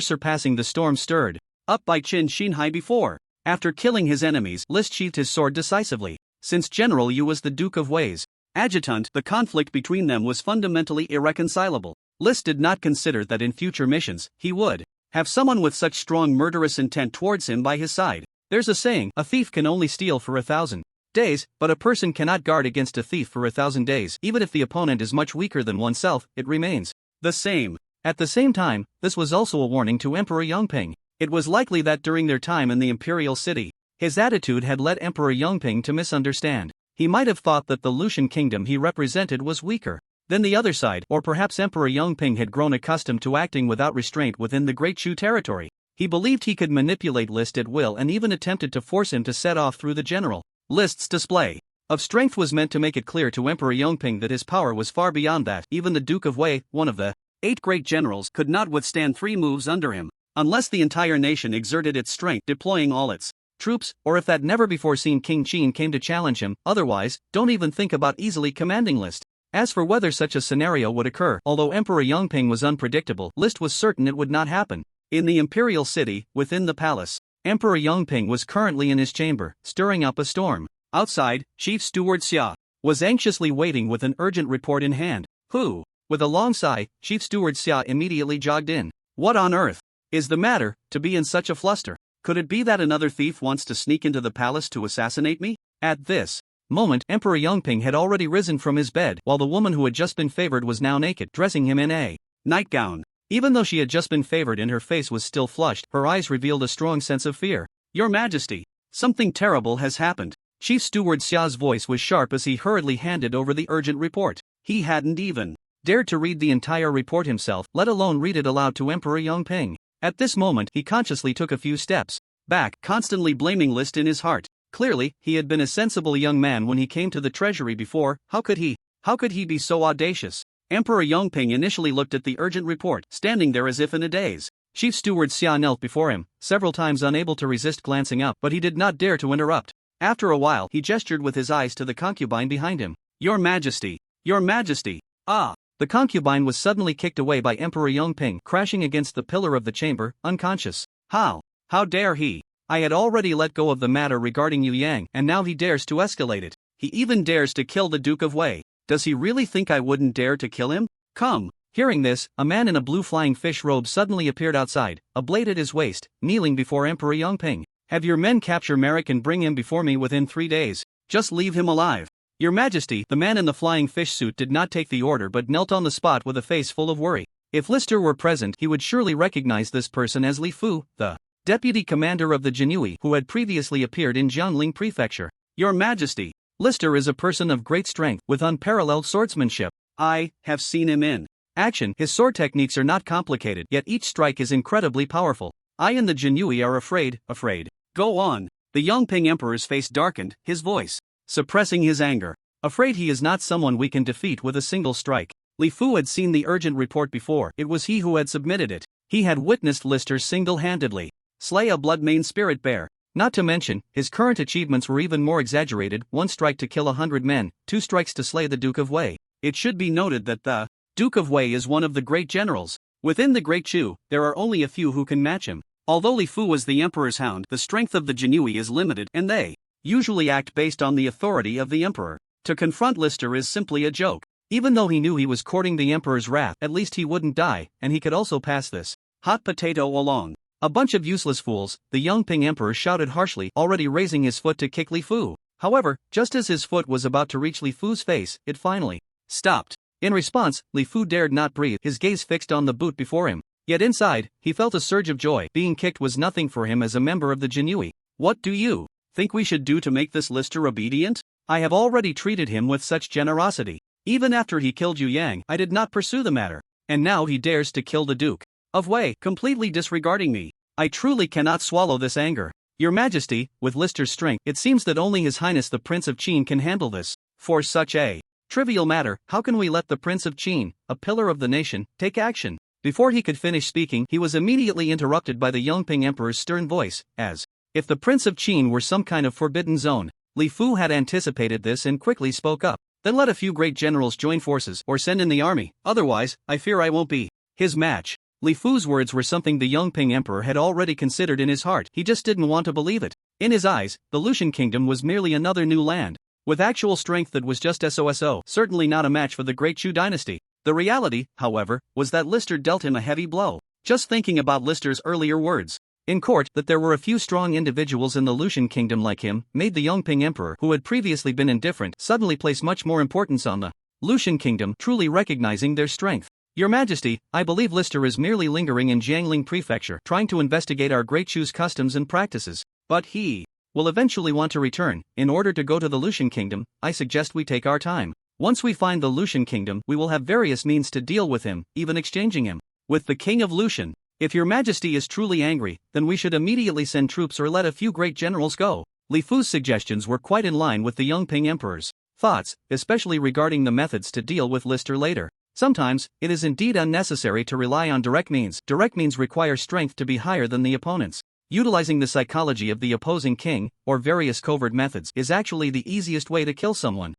surpassing the storm stirred up by Qin Xinhai before. After killing his enemies, List sheathed his sword decisively. Since General Yu was the Duke of Wei's adjutant, the conflict between them was fundamentally irreconcilable. List did not consider that in future missions, he would have someone with such strong murderous intent towards him by his side. There's a saying, a thief can only steal for 1,000 days, but a person cannot guard against a thief for 1,000 days. Even if the opponent is much weaker than oneself, it remains the same. At the same time, this was also a warning to Emperor Yongping. It was likely that during their time in the imperial city, his attitude had led Emperor Yongping to misunderstand. He might have thought that the Lucian kingdom he represented was weaker than the other side, or perhaps Emperor Yongping had grown accustomed to acting without restraint within the Great Chu territory. He believed he could manipulate List at will and even attempted to force him to set off through the general. List's display of strength was meant to make it clear to Emperor Yongping that his power was far beyond that. Even the Duke of Wei, one of the 8 great generals, could not withstand 3 moves under him, unless the entire nation exerted its strength, deploying all its troops, or if that never-before-seen King Qin came to challenge him. Otherwise, don't even think about easily commanding List. As for whether such a scenario would occur, although Emperor Yongping was unpredictable, List was certain it would not happen. In the imperial city, within the palace, Emperor Yongping was currently in his chamber, stirring up a storm. Outside, Chief Steward Xia was anxiously waiting with an urgent report in hand. Who? With a long sigh, Chief Steward Xia immediately jogged in. What on earth is the matter, to be in such a fluster? Could it be that another thief wants to sneak into the palace to assassinate me? At this moment, Emperor Yongping had already risen from his bed, while the woman who had just been favored was now naked, dressing him in a nightgown. Even though she had just been favored and her face was still flushed, her eyes revealed a strong sense of fear. Your Majesty, something terrible has happened. Chief Steward Xia's voice was sharp as he hurriedly handed over the urgent report. He hadn't even dared to read the entire report himself, let alone read it aloud to Emperor Yongping. At this moment, he consciously took a few steps back, constantly blaming List in his heart. Clearly, he had been a sensible young man when he came to the treasury before. How could he be so audacious? Emperor Yongping initially looked at the urgent report, standing there as if in a daze. Chief Steward Xia knelt before him, several times unable to resist glancing up, but he did not dare to interrupt. After a while, he gestured with his eyes to the concubine behind him. Your Majesty! Your Majesty! Ah! The concubine was suddenly kicked away by Emperor Yongping, crashing against the pillar of the chamber, unconscious. How dare he? I had already let go of the matter regarding Yu Yang, and now he dares to escalate it. He even dares to kill the Duke of Wei. Does he really think I wouldn't dare to kill him? Come! Hearing this, a man in a blue flying fish robe suddenly appeared outside, a blade at his waist, kneeling before Emperor Yongping. Have your men capture Merrick and bring him before me within 3 days. Just leave him alive. Your Majesty, the man in the flying fish suit did not take the order but knelt on the spot with a face full of worry. If Lister were present, he would surely recognize this person as Li Fu, the deputy commander of the Jinui who had previously appeared in Jiangling Prefecture. Your Majesty, Lister is a person of great strength with unparalleled swordsmanship. I have seen him in action. His sword techniques are not complicated, yet each strike is incredibly powerful. I and the Jinui are afraid. Go on. The Yongping Emperor's face darkened, his voice suppressing his anger. Afraid he is not someone we can defeat with a single strike. Li Fu had seen the urgent report before. It was he who had submitted it. He had witnessed Lister single-handedly slay a blood-maned spirit bear. Not to mention, his current achievements were even more exaggerated: 1 strike to kill 100 men, 2 strikes to slay the Duke of Wei. It should be noted that the Duke of Wei is one of the great generals. Within the Great Chu, there are only a few who can match him. Although Li Fu was the Emperor's hound, the strength of the Jinui is limited, and they usually act based on the authority of the Emperor. To confront Lister is simply a joke. Even though he knew he was courting the Emperor's wrath, at least he wouldn't die, and he could also pass this hot potato along. A bunch of useless fools, the Yongping Emperor shouted harshly, already raising his foot to kick Li Fu. However, just as his foot was about to reach Li Fu's face, it finally stopped. In response, Li Fu dared not breathe, his gaze fixed on the boot before him. Yet inside, he felt a surge of joy. Being kicked was nothing for him as a member of the Jinui. What do you think we should do to make this Lister obedient? I have already treated him with such generosity. Even after he killed Yu Yang, I did not pursue the matter. And now he dares to kill the Duke of Wei, completely disregarding me. I truly cannot swallow this anger. Your Majesty, with Lister's strength, it seems that only His Highness the Prince of Qin can handle this. For such a trivial matter, how can we let the Prince of Qin, a pillar of the nation, take action? Before he could finish speaking, he was immediately interrupted by the Yongping Emperor's stern voice, as if the Prince of Qin were some kind of forbidden zone. Li Fu had anticipated this and quickly spoke up. Then let a few great generals join forces or send in the army, otherwise, I fear I won't be his match. Li Fu's words were something the Yongping Emperor had already considered in his heart, he just didn't want to believe it. In his eyes, the Lucian Kingdom was merely another new land, with actual strength that was just SOSO, certainly not a match for the Great Chu dynasty. The reality, however, was that Lister dealt him a heavy blow. Just thinking about Lister's earlier words in court, that there were a few strong individuals in the Lucian Kingdom like him, made the Yongping Emperor, who had previously been indifferent, suddenly place much more importance on the Lucian Kingdom, truly recognizing their strength. Your Majesty, I believe Lister is merely lingering in Jiangling Prefecture, trying to investigate our Great Chu's customs and practices. But he will eventually want to return. In order to go to the Lucian Kingdom, I suggest we take our time. Once we find the Lucian Kingdom, we will have various means to deal with him, even exchanging him with the King of Lucian. If your Majesty is truly angry, then we should immediately send troops or let a few great generals go. Li Fu's suggestions were quite in line with the Yongping Emperor's thoughts, especially regarding the methods to deal with Lister later. Sometimes, it is indeed unnecessary to rely on direct means. Direct means require strength to be higher than the opponent's. Utilizing the psychology of the opposing king, or various covert methods, is actually the easiest way to kill someone.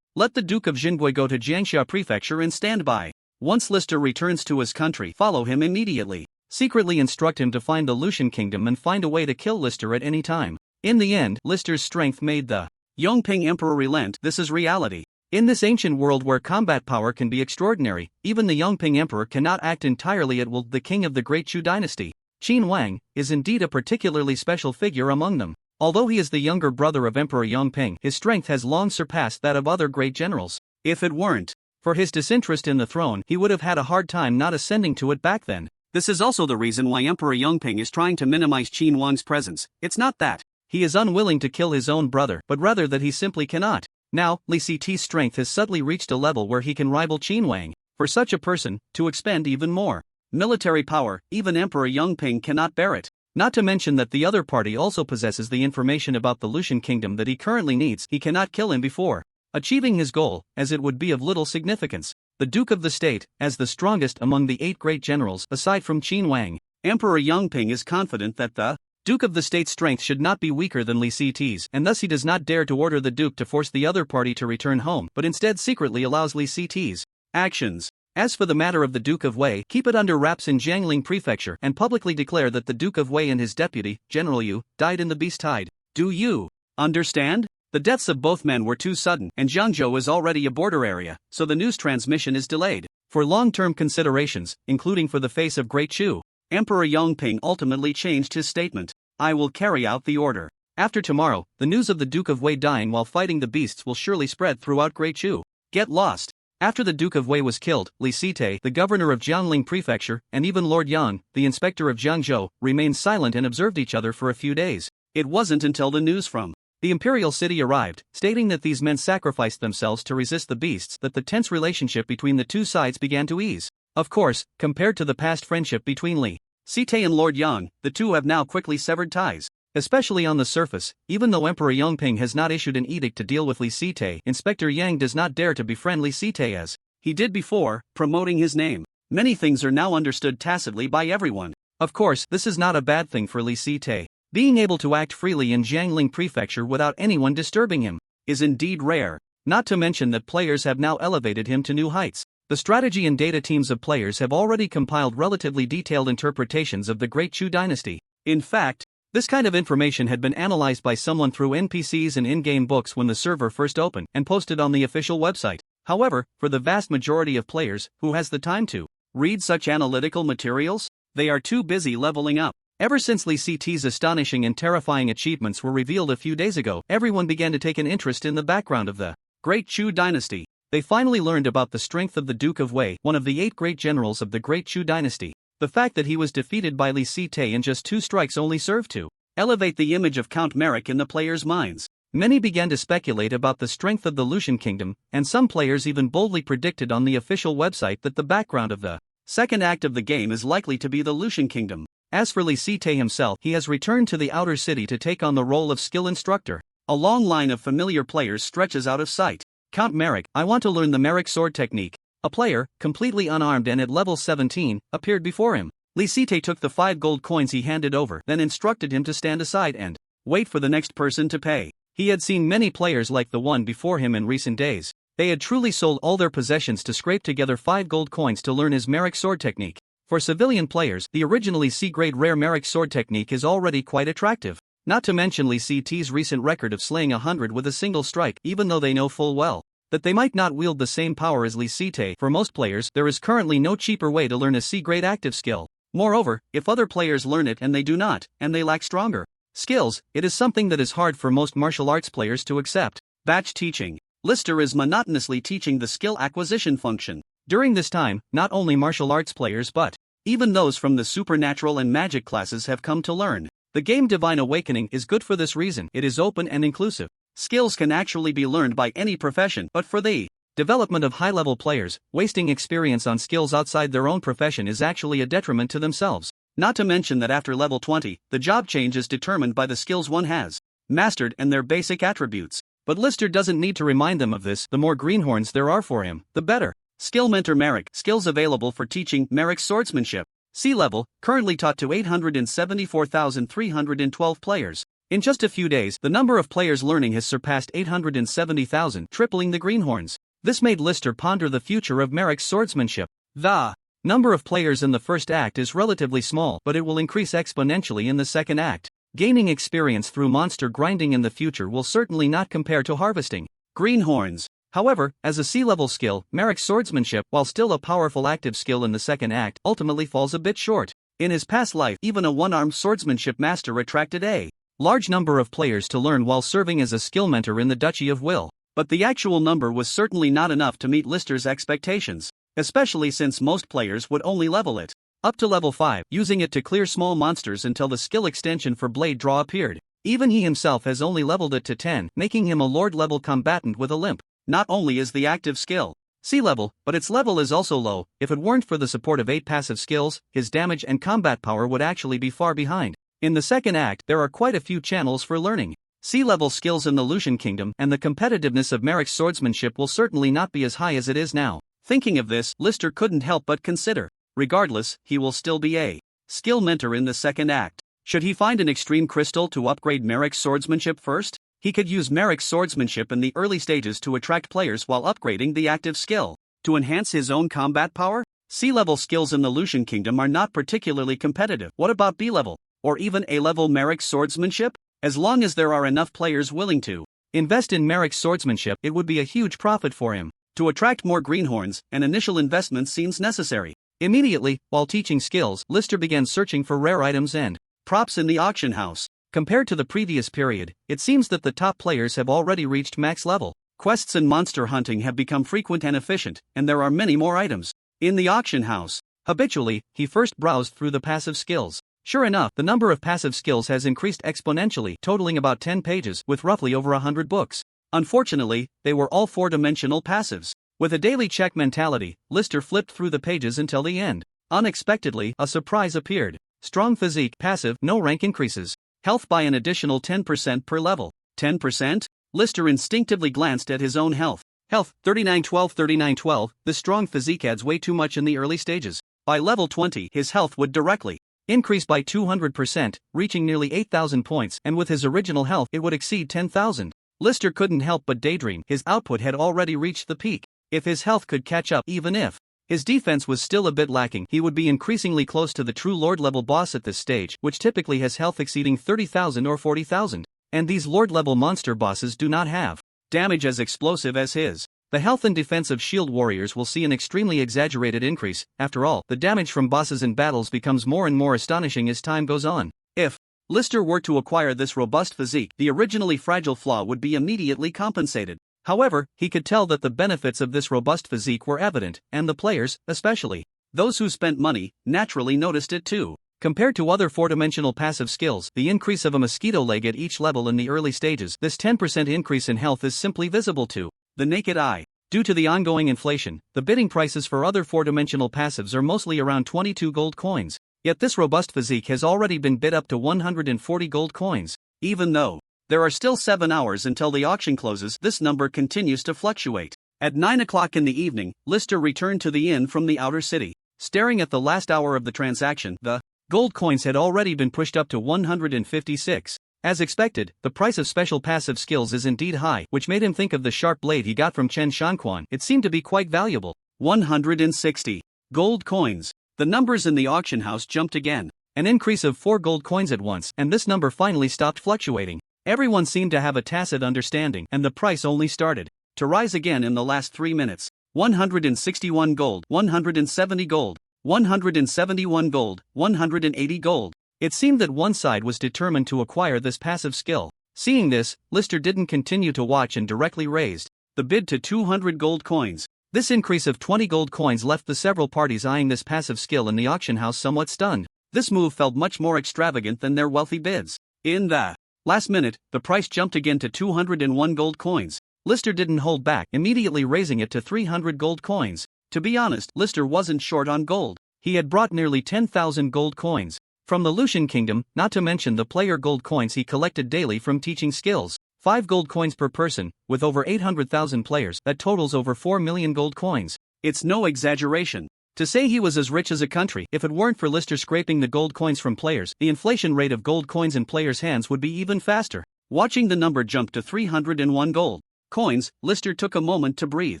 Let the Duke of Jingui go to Jiangxia Prefecture and stand by. Once Lister returns to his country, follow him immediately. Secretly instruct him to find the Lucian Kingdom and find a way to kill Lister at any time. In the end, Lister's strength made the Yongping Emperor relent. This is reality. In this ancient world where combat power can be extraordinary, even the Yongping Emperor cannot act entirely at will. The king of the Great Chu dynasty, Qin Wang, is indeed a particularly special figure among them. Although he is the younger brother of Emperor Yongping, his strength has long surpassed that of other great generals. If it weren't for his disinterest in the throne, he would have had a hard time not ascending to it back then. This is also the reason why Emperor Yongping is trying to minimize Qin Wang's presence. It's not that he is unwilling to kill his own brother, but rather that he simply cannot. Now, Li Ct's strength has suddenly reached a level where he can rival Qin Wang. For such a person to expend even more military power, even Emperor Yongping cannot bear it. Not to mention that the other party also possesses the information about the Lucian Kingdom that he currently needs. He cannot kill him before achieving his goal, as it would be of little significance. The Duke of the State, as the strongest among the 8 great generals aside from Qin Wang, Emperor Yongping is confident that the Duke of the State's strength should not be weaker than Li Ct's, and thus he does not dare to order the Duke to force the other party to return home, but instead secretly allows Li Ct's actions. As for the matter of the Duke of Wei, keep it under wraps in Jiangling Prefecture and publicly declare that the Duke of Wei and his deputy, General Yu, died in the Beast Tide. Do you understand? The deaths of both men were too sudden, and Jiangzhou is already a border area, so the news transmission is delayed. For long-term considerations, including for the face of Great Chu, Emperor Yongping ultimately changed his statement. I will carry out the order. After tomorrow, the news of the Duke of Wei dying while fighting the beasts will surely spread throughout Great Chu. Get lost. After the Duke of Wei was killed, Li Site, the governor of Jiangling Prefecture, and even Lord Yang, the inspector of Jiangzhou, remained silent and observed each other for a few days. It wasn't until the news from the imperial city arrived, stating that these men sacrificed themselves to resist the beasts, that the tense relationship between the two sides began to ease. Of course, compared to the past friendship between Li Site and Lord Yang, the two have now quickly severed ties. Especially on the surface, even though Emperor Yongping has not issued an edict to deal with Li Site, Inspector Yang does not dare to befriend Li Site as he did before, promoting his name. Many things are now understood tacitly by everyone. Of course, this is not a bad thing for Li Site. Being able to act freely in Jiangling Prefecture without anyone disturbing him is indeed rare. Not to mention that players have now elevated him to new heights. The strategy and data teams of players have already compiled relatively detailed interpretations of the Great Chu dynasty. In fact, this kind of information had been analyzed by someone through NPCs and in-game books when the server first opened and posted on the official website. However, for the vast majority of players, who has the time to read such analytical materials? They are too busy leveling up. Ever since Li Site's astonishing and terrifying achievements were revealed a few days ago, everyone began to take an interest in the background of the Great Chu dynasty. They finally learned about the strength of the Duke of Wei, one of the 8 great generals of the Great Chu dynasty. The fact that he was defeated by Li Site in just 2 strikes only served to elevate the image of Count Merrick in the players' minds. Many began to speculate about the strength of the Lucian kingdom, and some players even boldly predicted on the official website that the background of the second act of the game is likely to be the Lucian kingdom. As for Li Site himself, he has returned to the outer city to take on the role of skill instructor. A long line of familiar players stretches out of sight. Count Merrick, I want to learn the Merrick sword technique. A player, completely unarmed and at level 17, appeared before him. Li Site took the 5 gold coins he handed over, then instructed him to stand aside and wait for the next person to pay. He had seen many players like the one before him in recent days. They had truly sold all their possessions to scrape together 5 gold coins to learn his Merrick sword technique. For civilian players, the originally C-grade rare Merrick sword technique is already quite attractive. Not to mention Li Site's recent record of slaying 100 with a single strike, even though they know full well that they might not wield the same power as Li Site. For most players, there is currently no cheaper way to learn a C-grade active skill. Moreover, if other players learn it and they do not, and they lack stronger skills, it is something that is hard for most martial arts players to accept. Batch teaching. Lister is monotonously teaching the skill acquisition function. During this time, not only martial arts players but even those from the supernatural and magic classes have come to learn. The game Divine Awakening is good for this reason. It is open and inclusive. Skills can actually be learned by any profession, but for the development of high-level players, wasting experience on skills outside their own profession is actually a detriment to themselves. Not to mention that after level 20, the job change is determined by the skills one has mastered and their basic attributes. But Lister doesn't need to remind them of this. The more greenhorns there are for him, the better. Skill Mentor Merrick. Skills available for teaching Merrick's swordsmanship. C-level, currently taught to 874,312 players. In just a few days, the number of players learning has surpassed 870,000, tripling the greenhorns. This made Lister ponder the future of Merrick's swordsmanship. The number of players in the first act is relatively small, but it will increase exponentially in the second act. Gaining experience through monster grinding in the future will certainly not compare to harvesting greenhorns. However, as a C-level skill, Merrick's swordsmanship, while still a powerful active skill in the second act, ultimately falls a bit short. In his past life, even a one-armed swordsmanship master attracted a large number of players to learn while serving as a skill mentor in the Duchy of Will. But the actual number was certainly not enough to meet Lister's expectations, especially since most players would only level it up to level 5, using it to clear small monsters until the skill extension for Blade Draw appeared. Even he himself has only leveled it to 10, making him a Lord-level combatant with a limp. Not only is the active skill C-level, but its level is also low. If it weren't for the support of 8 passive skills, his damage and combat power would actually be far behind. In the second act, there are quite a few channels for learning C-level skills in the Lucian Kingdom, and the competitiveness of Merrick's swordsmanship will certainly not be as high as it is now. Thinking of this, Lister couldn't help but consider. Regardless, he will still be a skill mentor in the second act. Should he find an extreme crystal to upgrade Merrick's swordsmanship first? He could use Merrick's swordsmanship in the early stages to attract players while upgrading the active skill. To enhance his own combat power? C-level skills in the Lucian Kingdom are not particularly competitive. What about B-level? Or even A-level Merrick's swordsmanship? As long as there are enough players willing to invest in Merrick's swordsmanship, it would be a huge profit for him. To attract more greenhorns, an initial investment seems necessary. Immediately, while teaching skills, Lister began searching for rare items and Props in the auction house. Compared to the previous period, it seems that the top players have already reached max level. Quests and monster hunting have become frequent and efficient, and there are many more items. In the auction house, habitually, he first browsed through the passive skills. Sure enough, the number of passive skills has increased exponentially, totaling about 10 pages, with roughly over 100 books. Unfortunately, they were all four-dimensional passives. With a daily check mentality, Lister flipped through the pages until the end. Unexpectedly, a surprise appeared. Strong physique, passive, no rank increases. Health by an additional 10% per level. 10%? Lister instinctively glanced at his own health. Health, 3912 3912, the strong physique adds way too much in the early stages. By level 20, his health would directly increase by 200%, reaching nearly 8,000 points, and with his original health it would exceed 10,000. Lister couldn't help but daydream. His output had already reached the peak. If his health could catch up, even if his defense was still a bit lacking, he would be increasingly close to the true Lord-level boss at this stage, which typically has health exceeding 30,000 or 40,000. And these Lord-level monster bosses do not have damage as explosive as his. The health and defense of shield warriors will see an extremely exaggerated increase. After all, the damage from bosses in battles becomes more and more astonishing as time goes on. If Lister were to acquire this robust physique, the originally fragile flaw would be immediately compensated. However, he could tell that the benefits of this robust physique were evident, and the players, especially those who spent money, naturally noticed it too. Compared to other four-dimensional passive skills, the increase of a mosquito leg at each level in the early stages, this 10% increase in health is simply visible to the naked eye. Due to the ongoing inflation, the bidding prices for other four-dimensional passives are mostly around 22 gold coins. Yet this robust physique has already been bid up to 140 gold coins. Even though there are still 7 hours until the auction closes, this number continues to fluctuate. At 9 o'clock in the evening, Lister returned to the inn from the outer city. Staring at the last hour of the transaction, the gold coins had already been pushed up to 156. As expected, the price of special passive skills is indeed high, which made him think of the sharp blade he got from Chen Shanquan. It seemed to be quite valuable. 160 gold coins. The numbers in the auction house jumped again. An increase of 4 gold coins at once, and this number finally stopped fluctuating. Everyone seemed to have a tacit understanding, and the price only started to rise again in the last 3 minutes. 161 gold, 170 gold, 171 gold, 180 gold. It seemed that one side was determined to acquire this passive skill. Seeing this, Lister didn't continue to watch and directly raised the bid to 200 gold coins. This increase of 20 gold coins left the several parties eyeing this passive skill in the auction house somewhat stunned. This move felt much more extravagant than their wealthy bids. In the last minute, the price jumped again to 201 gold coins. Lister didn't hold back, immediately raising it to 300 gold coins. To be honest, Lister wasn't short on gold. He had brought nearly 10,000 gold coins from the Lucian Kingdom, not to mention the player gold coins he collected daily from teaching skills. 5 gold coins per person, with over 800,000 players, that totals over 4 million gold coins. It's no exaggeration to say he was as rich as a country. If it weren't for Lister scraping the gold coins from players, the inflation rate of gold coins in players' hands would be even faster. Watching the number jump to 301 gold coins, Lister took a moment to breathe.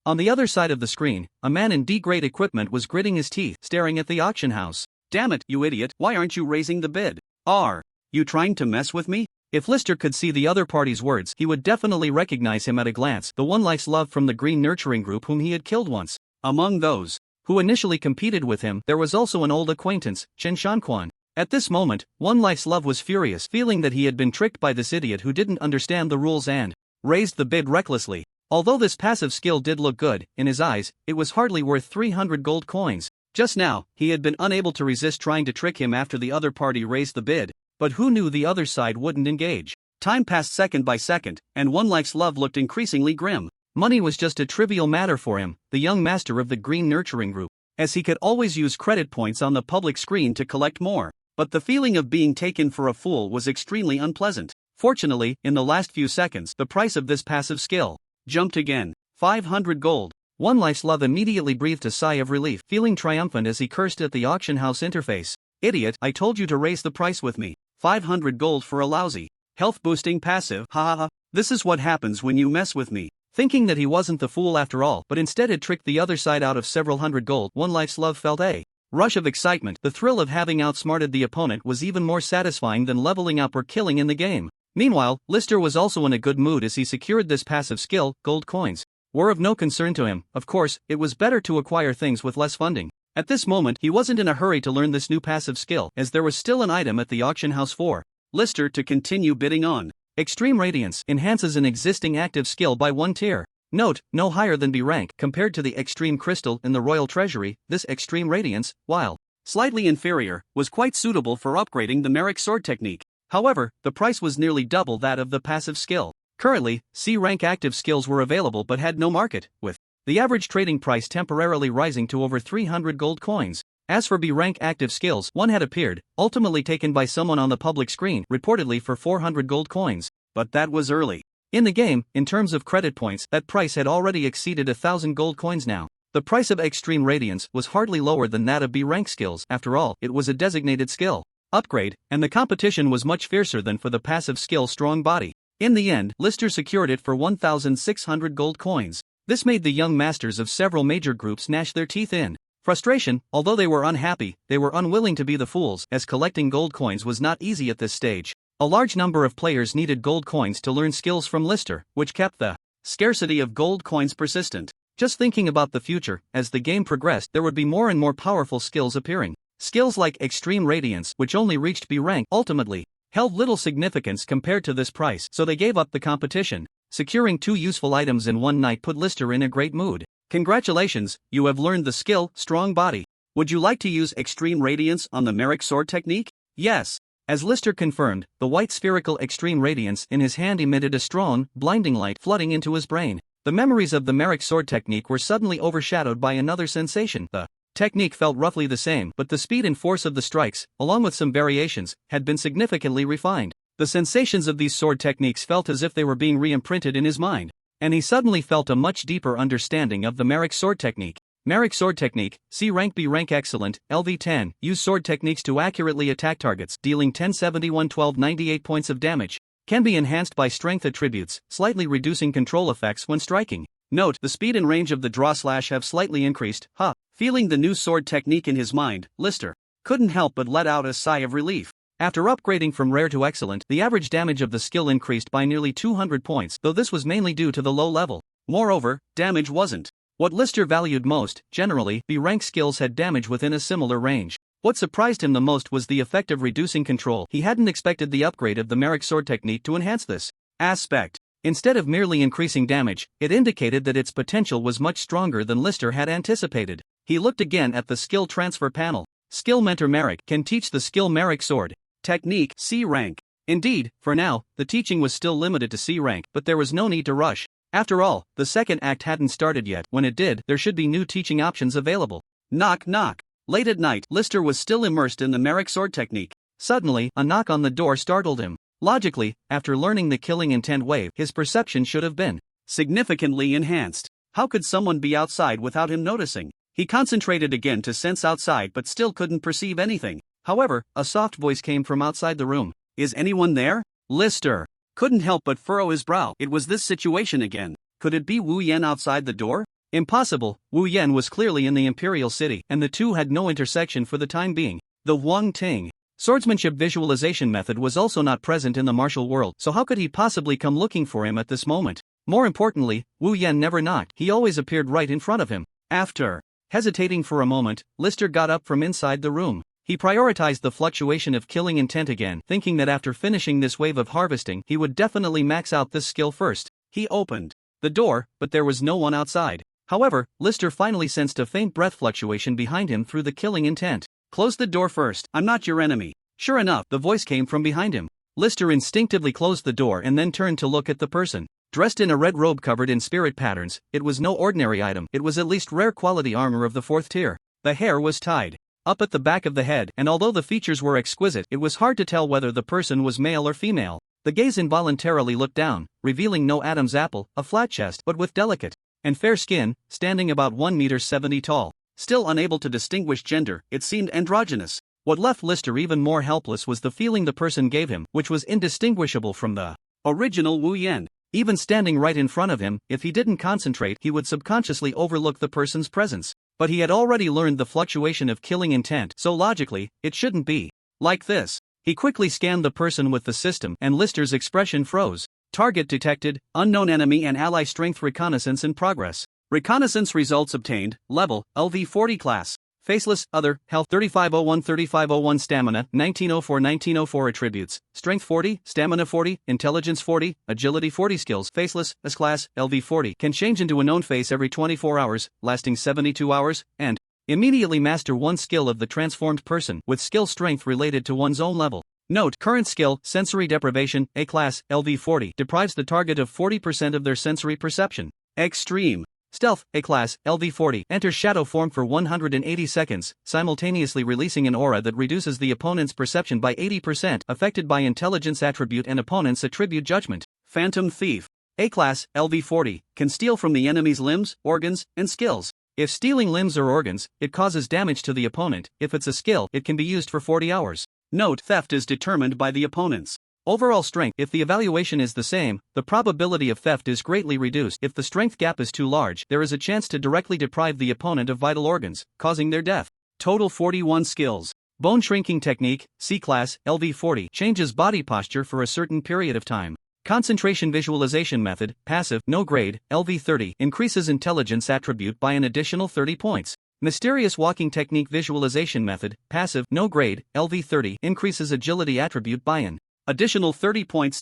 On the other side of the screen, a man in D-grade equipment was gritting his teeth, staring at the auction house. Damn it, you idiot, why aren't you raising the bid? Are you trying to mess with me? If Lister could see the other party's words, he would definitely recognize him at a glance, the one life's love from the Green Nurturing Group whom he had killed once. Among those who initially competed with him, there was also an old acquaintance, Chen Shanquan. At this moment, One Life's Love was furious, feeling that he had been tricked by this idiot who didn't understand the rules and raised the bid recklessly. Although this passive skill did look good, in his eyes, it was hardly worth 300 gold coins. Just now, he had been unable to resist trying to trick him after the other party raised the bid, but who knew the other side wouldn't engage? Time passed second by second, and One Life's Love looked increasingly grim. Money was just a trivial matter for him, the young master of the Green Nurturing Group, as he could always use credit points on the public screen to collect more. But the feeling of being taken for a fool was extremely unpleasant. Fortunately, in the last few seconds, the price of this passive skill jumped again. 500 gold. One Life's Love immediately breathed a sigh of relief, feeling triumphant as he cursed at the auction house interface. Idiot, I told you to raise the price with me. 500 gold for a lousy health boosting passive, haha. This is what happens when you mess with me. Thinking that he wasn't the fool after all, but instead had tricked the other side out of several hundred gold, One Life's Love felt a rush of excitement. The thrill of having outsmarted the opponent was even more satisfying than leveling up or killing in the game. Meanwhile, Lister was also in a good mood as he secured this passive skill. Gold coins were of no concern to him. Of course, it was better to acquire things with less funding. At this moment, he wasn't in a hurry to learn this new passive skill, as there was still an item at the auction house for Lister to continue bidding on. Extreme Radiance enhances an existing active skill by 1 tier. Note, no higher than B rank compared to the Extreme Crystal in the Royal Treasury. This Extreme Radiance, while slightly inferior, was quite suitable for upgrading the Merrick sword technique. However, the price was nearly double that of the passive skill. Currently, C rank active skills were available but had no market, with the average trading price temporarily rising to over 300 gold coins. As for B rank active skills, one had appeared, ultimately taken by someone on the public screen, reportedly for 400 gold coins. But that was early in the game. In terms of credit points, that price had already exceeded 1,000 gold coins now. The price of Extreme Radiance was hardly lower than that of B rank skills. After all, it was a designated skill upgrade, and the competition was much fiercer than for the passive skill Strong Body. In the end, Lister secured it for 1,600 gold coins. This made the young masters of several major groups gnash their teeth in frustration. Although they were unhappy, they were unwilling to be the fools, as collecting gold coins was not easy at this stage. A large number of players needed gold coins to learn skills from Lister, which kept the scarcity of gold coins persistent. Just thinking about the future, as the game progressed, there would be more and more powerful skills appearing. Skills like Extreme Radiance, which only reached B rank, ultimately held little significance compared to this price, so they gave up the competition. Securing 2 useful items in one night put Lister in a great mood. Congratulations, you have learned the skill Strong Body. Would you like to use Extreme Radiance on the Merrick sword technique? Yes. As Lister confirmed, the white spherical Extreme Radiance in his hand emitted a strong, blinding light flooding into his brain. The memories of the Merrick sword technique were suddenly overshadowed by another sensation. The technique felt roughly the same, but the speed and force of the strikes, along with some variations, had been significantly refined. The sensations of these sword techniques felt as if they were being re-imprinted in his mind, and he suddenly felt a much deeper understanding of the Merrick sword technique. Merrick sword technique, C rank B rank excellent, LV10, use sword techniques to accurately attack targets, dealing 1071 1298 points of damage. Can be enhanced by strength attributes, slightly reducing control effects when striking. Note, the speed and range of the draw slash have slightly increased. Feeling the new sword technique in his mind, Lister couldn't help but let out a sigh of relief. After upgrading from rare to excellent, the average damage of the skill increased by nearly 200 points, though this was mainly due to the low level. Moreover, damage wasn't what Lister valued most. Generally, B rank skills had damage within a similar range. What surprised him the most was the effect of reducing control. He hadn't expected the upgrade of the Merrick sword technique to enhance this aspect. Instead of merely increasing damage, it indicated that its potential was much stronger than Lister had anticipated. He looked again at the skill transfer panel. Skill Mentor Merrick can teach the skill Merrick sword technique C rank. Indeed, for now, the teaching was still limited to C rank, but there was no need to rush. After all, the second act hadn't started yet. When it did, there should be new teaching options available. Knock knock. Late at night, Lister was still immersed in the Merrick sword technique. Suddenly, a knock on the door startled him. Logically, after learning the killing intent wave, his perception should have been significantly enhanced. How could someone be outside without him noticing? He concentrated again to sense outside but still couldn't perceive anything. However, a soft voice came from outside the room. Is anyone there? Lister couldn't help but furrow his brow. It was this situation again. Could it be Wu Yen outside the door? Impossible. Wu Yen was clearly in the Imperial City, and the two had no intersection for the time being. The Wang Ting swordsmanship visualization method was also not present in the martial world, so how could he possibly come looking for him at this moment? More importantly, Wu Yen never knocked. He always appeared right in front of him. After hesitating for a moment, Lister got up from inside the room. He prioritized the fluctuation of killing intent again, thinking that after finishing this wave of harvesting, he would definitely max out this skill first. He opened the door, but there was no one outside. However, Lister finally sensed a faint breath fluctuation behind him through the killing intent. Close the door first. I'm not your enemy. Sure enough, the voice came from behind him. Lister instinctively closed the door and then turned to look at the person. Dressed in a red robe covered in spirit patterns, it was no ordinary item. It was at least rare quality armor of the 4th tier. The hair was tied up at the back of the head, and although the features were exquisite, it was hard to tell whether the person was male or female. The gaze involuntarily looked down, revealing no Adam's apple, a flat chest, but with delicate and fair skin, standing about 1.70 meters tall. Still unable to distinguish gender, it seemed androgynous. What left Lister even more helpless was the feeling the person gave him, which was indistinguishable from the original Wu Yen. Even standing right in front of him, if he didn't concentrate, he would subconsciously overlook the person's presence. But he had already learned the fluctuation of killing intent, so logically, it shouldn't be like this. He quickly scanned the person with the system, and Lister's expression froze. Target detected, unknown enemy and ally strength reconnaissance in progress. Reconnaissance results obtained, level, LV40 class. Faceless, Other, Health 3501 Stamina 1904 Attributes, Strength 40, Stamina 40, Intelligence 40, Agility 40 Skills Faceless, S-Class, LV 40 can change into a known face every 24 hours, lasting 72 hours, and immediately master one skill of the transformed person with skill strength related to one's own level. Note, current skill, Sensory Deprivation, A-Class, LV 40 deprives the target of 40% of their sensory perception. Extreme Stealth, A-Class, LV 40 enters shadow form for 180 seconds, simultaneously releasing an aura that reduces the opponent's perception by 80%, affected by intelligence attribute and opponent's attribute judgment. Phantom Thief, A-Class, LV 40 can steal from the enemy's limbs, organs, and skills. If stealing limbs or organs, it causes damage to the opponent. If it's a skill, it can be used for 40 hours. Note, theft is determined by the opponent's overall strength. If the evaluation is the same, the probability of theft is greatly reduced. If the strength gap is too large, there is a chance to directly deprive the opponent of vital organs, causing their death. Total 41 skills. Bone Shrinking Technique, C-Class, LV 40 changes body posture for a certain period of time. Concentration Visualization Method, Passive, No Grade, LV 30 increases intelligence attribute by an additional 30 points. Mysterious Walking Technique Visualization Method, Passive, No Grade, LV 30 increases agility attribute by an additional 30 points.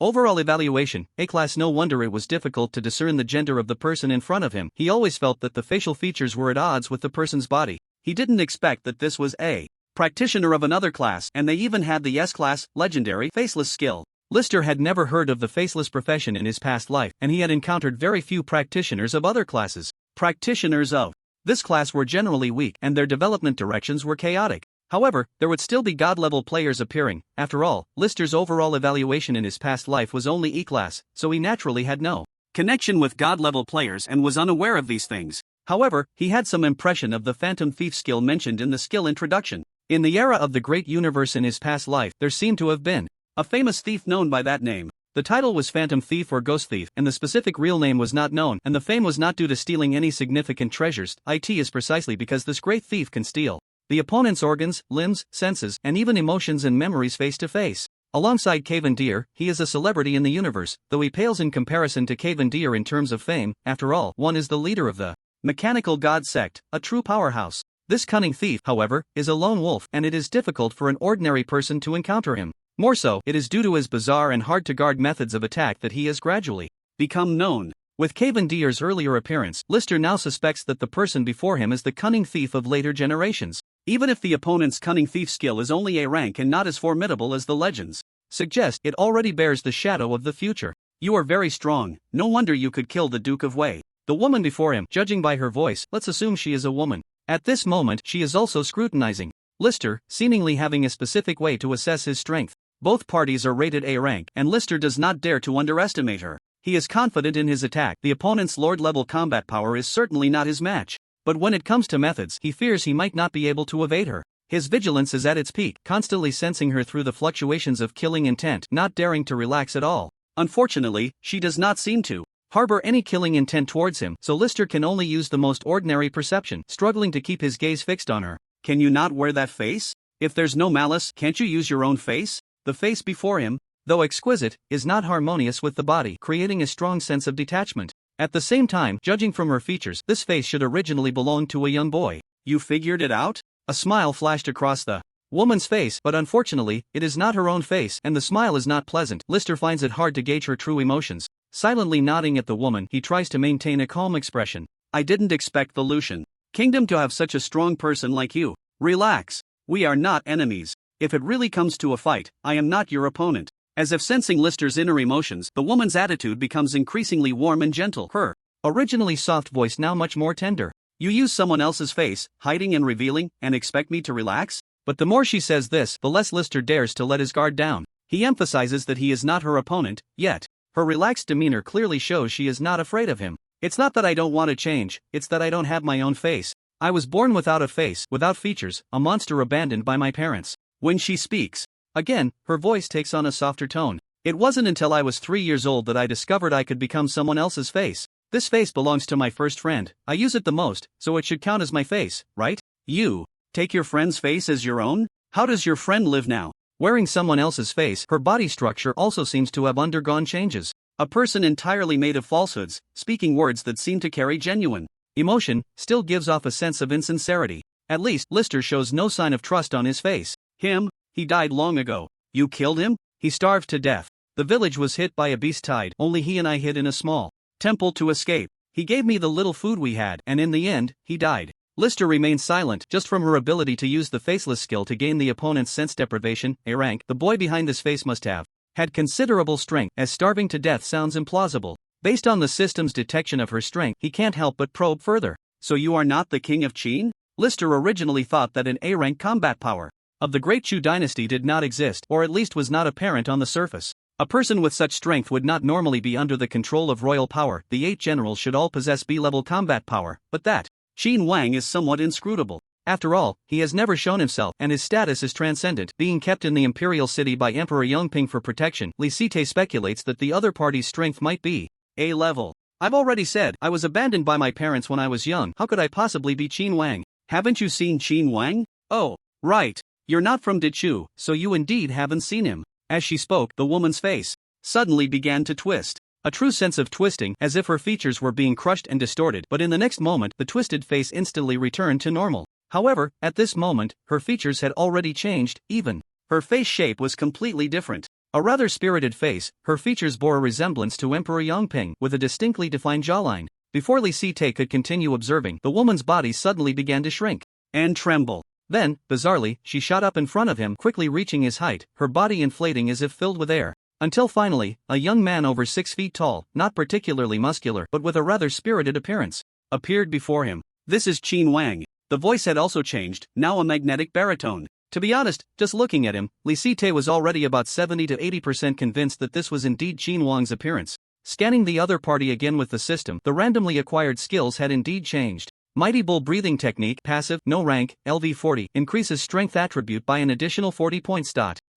Overall evaluation, A-Class. No wonder it was difficult to discern the gender of the person in front of him. He always felt that the facial features were at odds with the person's body. He didn't expect that this was a practitioner of another class, and they even had the S-Class, Legendary, Faceless skill. Lister had never heard of the faceless profession in his past life, and he had encountered very few practitioners of other classes. Practitioners of this class were generally weak, and their development directions were chaotic. However, there would still be god-level players appearing. After all, Lister's overall evaluation in his past life was only E-Class, so he naturally had no connection with god-level players and was unaware of these things. However, he had some impression of the Phantom Thief skill mentioned in the skill introduction. In the era of the Great Universe in his past life, there seemed to have been a famous thief known by that name. The title was Phantom Thief or Ghost Thief, and the specific real name was not known, and the fame was not due to stealing any significant treasures. It is precisely because this great thief can steal the opponent's organs, limbs, senses, and even emotions and memories face to face. Alongside Caven Deer, he is a celebrity in the universe, though he pales in comparison to Caven Deer in terms of fame. After all, one is the leader of the Mechanical God Sect, a true powerhouse. This cunning thief, however, is a lone wolf, and it is difficult for an ordinary person to encounter him. More so, it is due to his bizarre and hard-to-guard methods of attack that he has gradually become known. With Caven Deer's earlier appearance, Lister now suspects that the person before him is the cunning thief of later generations. Even if the opponent's cunning thief skill is only A rank and not as formidable as the legends suggest, it already bears the shadow of the future. You are very strong, no wonder you could kill the Duke of Wei. The woman before him, judging by her voice, let's assume she is a woman. At this moment, she is also scrutinizing Lister, seemingly having a specific way to assess his strength. Both parties are rated A rank, and Lister does not dare to underestimate her. He is confident in his attack. The opponent's Lord-level combat power is certainly not his match. But when it comes to methods, he fears he might not be able to evade her. His vigilance is at its peak, constantly sensing her through the fluctuations of killing intent, not daring to relax at all. Unfortunately, she does not seem to harbor any killing intent towards him, so Lister can only use the most ordinary perception, struggling to keep his gaze fixed on her. Can you not wear that face? If there's no malice, can't you use your own face? The face before him, though exquisite, is not harmonious with the body, creating a strong sense of detachment. At the same time, judging from her features, this face should originally belong to a young boy. You figured it out? A smile flashed across the woman's face, but unfortunately, it is not her own face, and the smile is not pleasant. Lister finds it hard to gauge her true emotions. Silently nodding at the woman, he tries to maintain a calm expression. I didn't expect the Lucian Kingdom to have such a strong person like you. Relax. We are not enemies. If it really comes to a fight, I am not your opponent. As if sensing Lister's inner emotions, the woman's attitude becomes increasingly warm and gentle. Her originally soft voice now much more tender. You use someone else's face, hiding and revealing, and expect me to relax? But the more she says this, the less Lister dares to let his guard down. He emphasizes that he is not her opponent, yet her relaxed demeanor clearly shows she is not afraid of him. It's not that I don't want to change, it's that I don't have my own face. I was born without a face, without features, a monster abandoned by my parents. When she speaks again, her voice takes on a softer tone. It wasn't until I was 3 years old that I discovered I could become someone else's face. This face belongs to my first friend. I use it the most, so it should count as my face, right? You take your friend's face as your own? How does your friend live now? Wearing someone else's face, her body structure also seems to have undergone changes. A person entirely made of falsehoods, speaking words that seem to carry genuine emotion, still gives off a sense of insincerity. At least, Lister shows no sign of trust on his face. Him? He died long ago. You killed him? He starved to death. The village was hit by a beast tide, only he and I hid in a small temple to escape. He gave me the little food we had, and in the end, he died. Lister remained silent, just from her ability to use the faceless skill to gain the opponent's sense deprivation, a rank. The boy behind this face must have had considerable strength, as starving to death sounds implausible. Based on the system's detection of her strength, he can't help but probe further. So you are not the king of Qin? Lister originally thought that an A-rank combat power of the Great Chu dynasty did not exist, or at least was not apparent on the surface. A person with such strength would not normally be under the control of royal power. The 8 generals should all possess B-level combat power, but that Qin Wang is somewhat inscrutable. After all, he has never shown himself, and his status is transcendent. Being kept in the imperial city by Emperor Yongping for protection, Li Site speculates that the other party's strength might be A-level. I've already said, I was abandoned by my parents when I was young. How could I possibly be Qin Wang? Haven't you seen Qin Wang? Oh, right. You're not from Dichu, so you indeed haven't seen him. As she spoke, the woman's face suddenly began to twist. A true sense of twisting, as if her features were being crushed and distorted, but in the next moment, the twisted face instantly returned to normal. However, at this moment, her features had already changed, even her face shape was completely different. A rather spirited face, her features bore a resemblance to Emperor Yongping, with a distinctly defined jawline. Before Li Site could continue observing, the woman's body suddenly began to shrink and tremble. Then, bizarrely, she shot up in front of him, quickly reaching his height, her body inflating as if filled with air. Until finally, a young man over 6 feet tall, not particularly muscular but with a rather spirited appearance, appeared before him. This is Qin Wang. The voice had also changed, now a magnetic baritone. To be honest, just looking at him, Li Site was already about 70 to 80% convinced that this was indeed Qin Wang's appearance. Scanning the other party again with the system, the randomly acquired skills had indeed changed. Mighty Bull breathing technique, passive, no rank, LV40, increases strength attribute by an additional 40 points.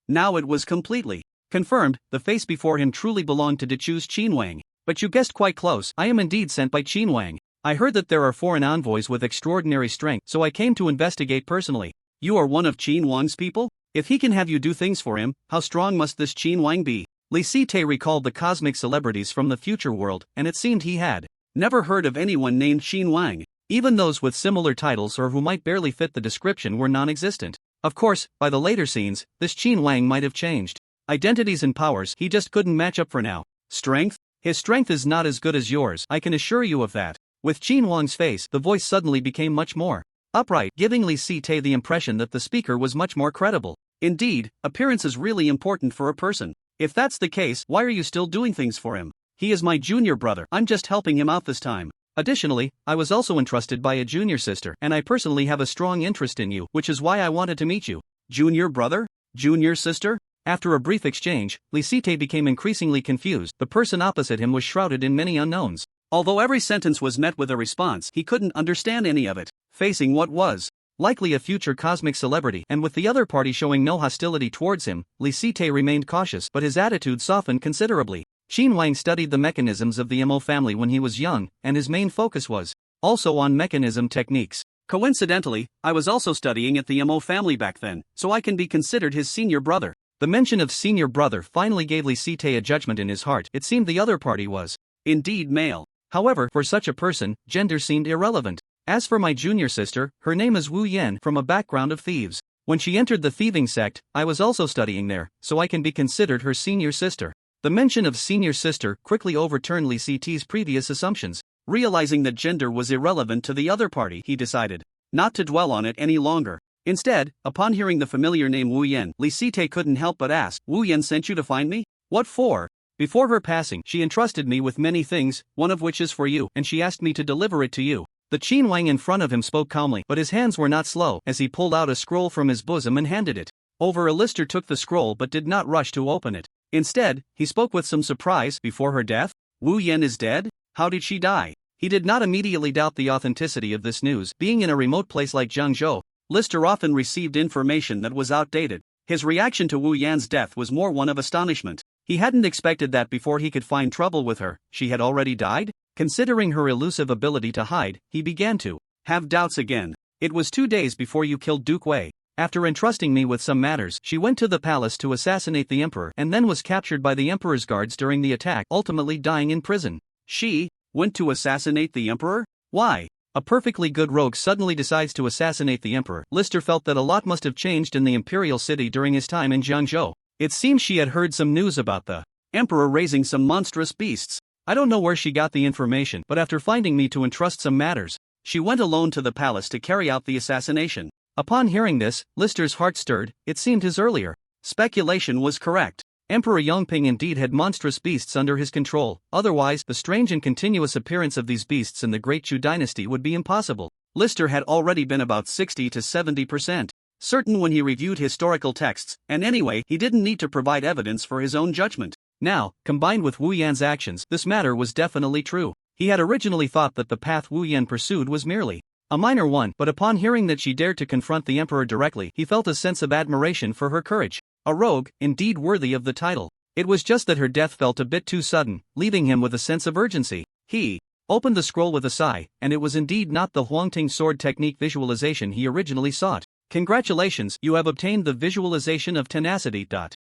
Now it was completely confirmed, the face before him truly belonged to Dichu's Qin Wang. But you guessed quite close, I am indeed sent by Qin Wang. I heard that there are foreign envoys with extraordinary strength, so I came to investigate personally. You are one of Qin Wang's people? If he can have you do things for him, how strong must this Qin Wang be? Li Site recalled the cosmic celebrities from the future world, and it seemed he had never heard of anyone named Qin Wang. Even those with similar titles or who might barely fit the description were non-existent. Of course, by the later scenes, this Qin Wang might have changed identities and powers, he just couldn't match up for now. Strength? His strength is not as good as yours, I can assure you of that. With Qin Wang's face, the voice suddenly became much more upright, giving Li Site the impression that the speaker was much more credible. Indeed, appearance is really important for a person. If that's the case, why are you still doing things for him? He is my junior brother, I'm just helping him out this time. Additionally, I was also entrusted by a junior sister, and I personally have a strong interest in you, which is why I wanted to meet you. Junior brother? Junior sister? After a brief exchange, Li Site became increasingly confused. The person opposite him was shrouded in many unknowns. Although every sentence was met with a response, he couldn't understand any of it. Facing what was likely a future cosmic celebrity, and with the other party showing no hostility towards him, Li Site remained cautious, but his attitude softened considerably. Qin Wang studied the mechanisms of the Mo family when he was young, and his main focus was also on mechanism techniques. Coincidentally, I was also studying at the Mo family back then, so I can be considered his senior brother. The mention of senior brother finally gave Li Site a judgment in his heart. It seemed the other party was indeed male. However, for such a person, gender seemed irrelevant. As for my junior sister, her name is Wu Yan, from a background of thieves. When she entered the thieving sect, I was also studying there, so I can be considered her senior sister. The mention of senior sister quickly overturned Li Site's previous assumptions. Realizing that gender was irrelevant to the other party, he decided not to dwell on it any longer. Instead, upon hearing the familiar name Wu Yan, Li Site couldn't help but ask, Wu Yan sent you to find me? What for? Before her passing, she entrusted me with many things, one of which is for you, and she asked me to deliver it to you. The Qin Wang in front of him spoke calmly, but his hands were not slow, as he pulled out a scroll from his bosom and handed it over. Lister took the scroll but did not rush to open it. Instead, he spoke with some surprise. Before her death? Wu Yan is dead? How did she die? He did not immediately doubt the authenticity of this news. Being in a remote place like Jiangzhou, Lister often received information that was outdated. His reaction to Wu Yan's death was more one of astonishment. He hadn't expected that before he could find trouble with her, she had already died? Considering her elusive ability to hide, he began to have doubts again. It was 2 days before you killed Duke Wei. After entrusting me with some matters, she went to the palace to assassinate the emperor and then was captured by the emperor's guards during the attack, ultimately dying in prison. She went to assassinate the emperor? Why? A perfectly good rogue suddenly decides to assassinate the emperor. Lister felt that a lot must have changed in the imperial city during his time in Jiangzhou. It seems she had heard some news about the emperor raising some monstrous beasts. I don't know where she got the information, but after finding me to entrust some matters, she went alone to the palace to carry out the assassination. Upon hearing this, Lister's heart stirred. It seemed his earlier speculation was correct. Emperor Yongping indeed had monstrous beasts under his control, otherwise the strange and continuous appearance of these beasts in the Great Chu dynasty would be impossible. Lister had already been about 60 to 70% certain when he reviewed historical texts, and anyway he didn't need to provide evidence for his own judgment. Now, combined with Wu Yan's actions, this matter was definitely true. He had originally thought that the path Wu Yan pursued was merely a minor one, but upon hearing that she dared to confront the emperor directly, he felt a sense of admiration for her courage. A rogue, indeed worthy of the title. It was just that her death felt a bit too sudden, leaving him with a sense of urgency. He opened the scroll with a sigh, and it was indeed not the Huangting sword technique visualization he originally sought. Congratulations, you have obtained the visualization of tenacity.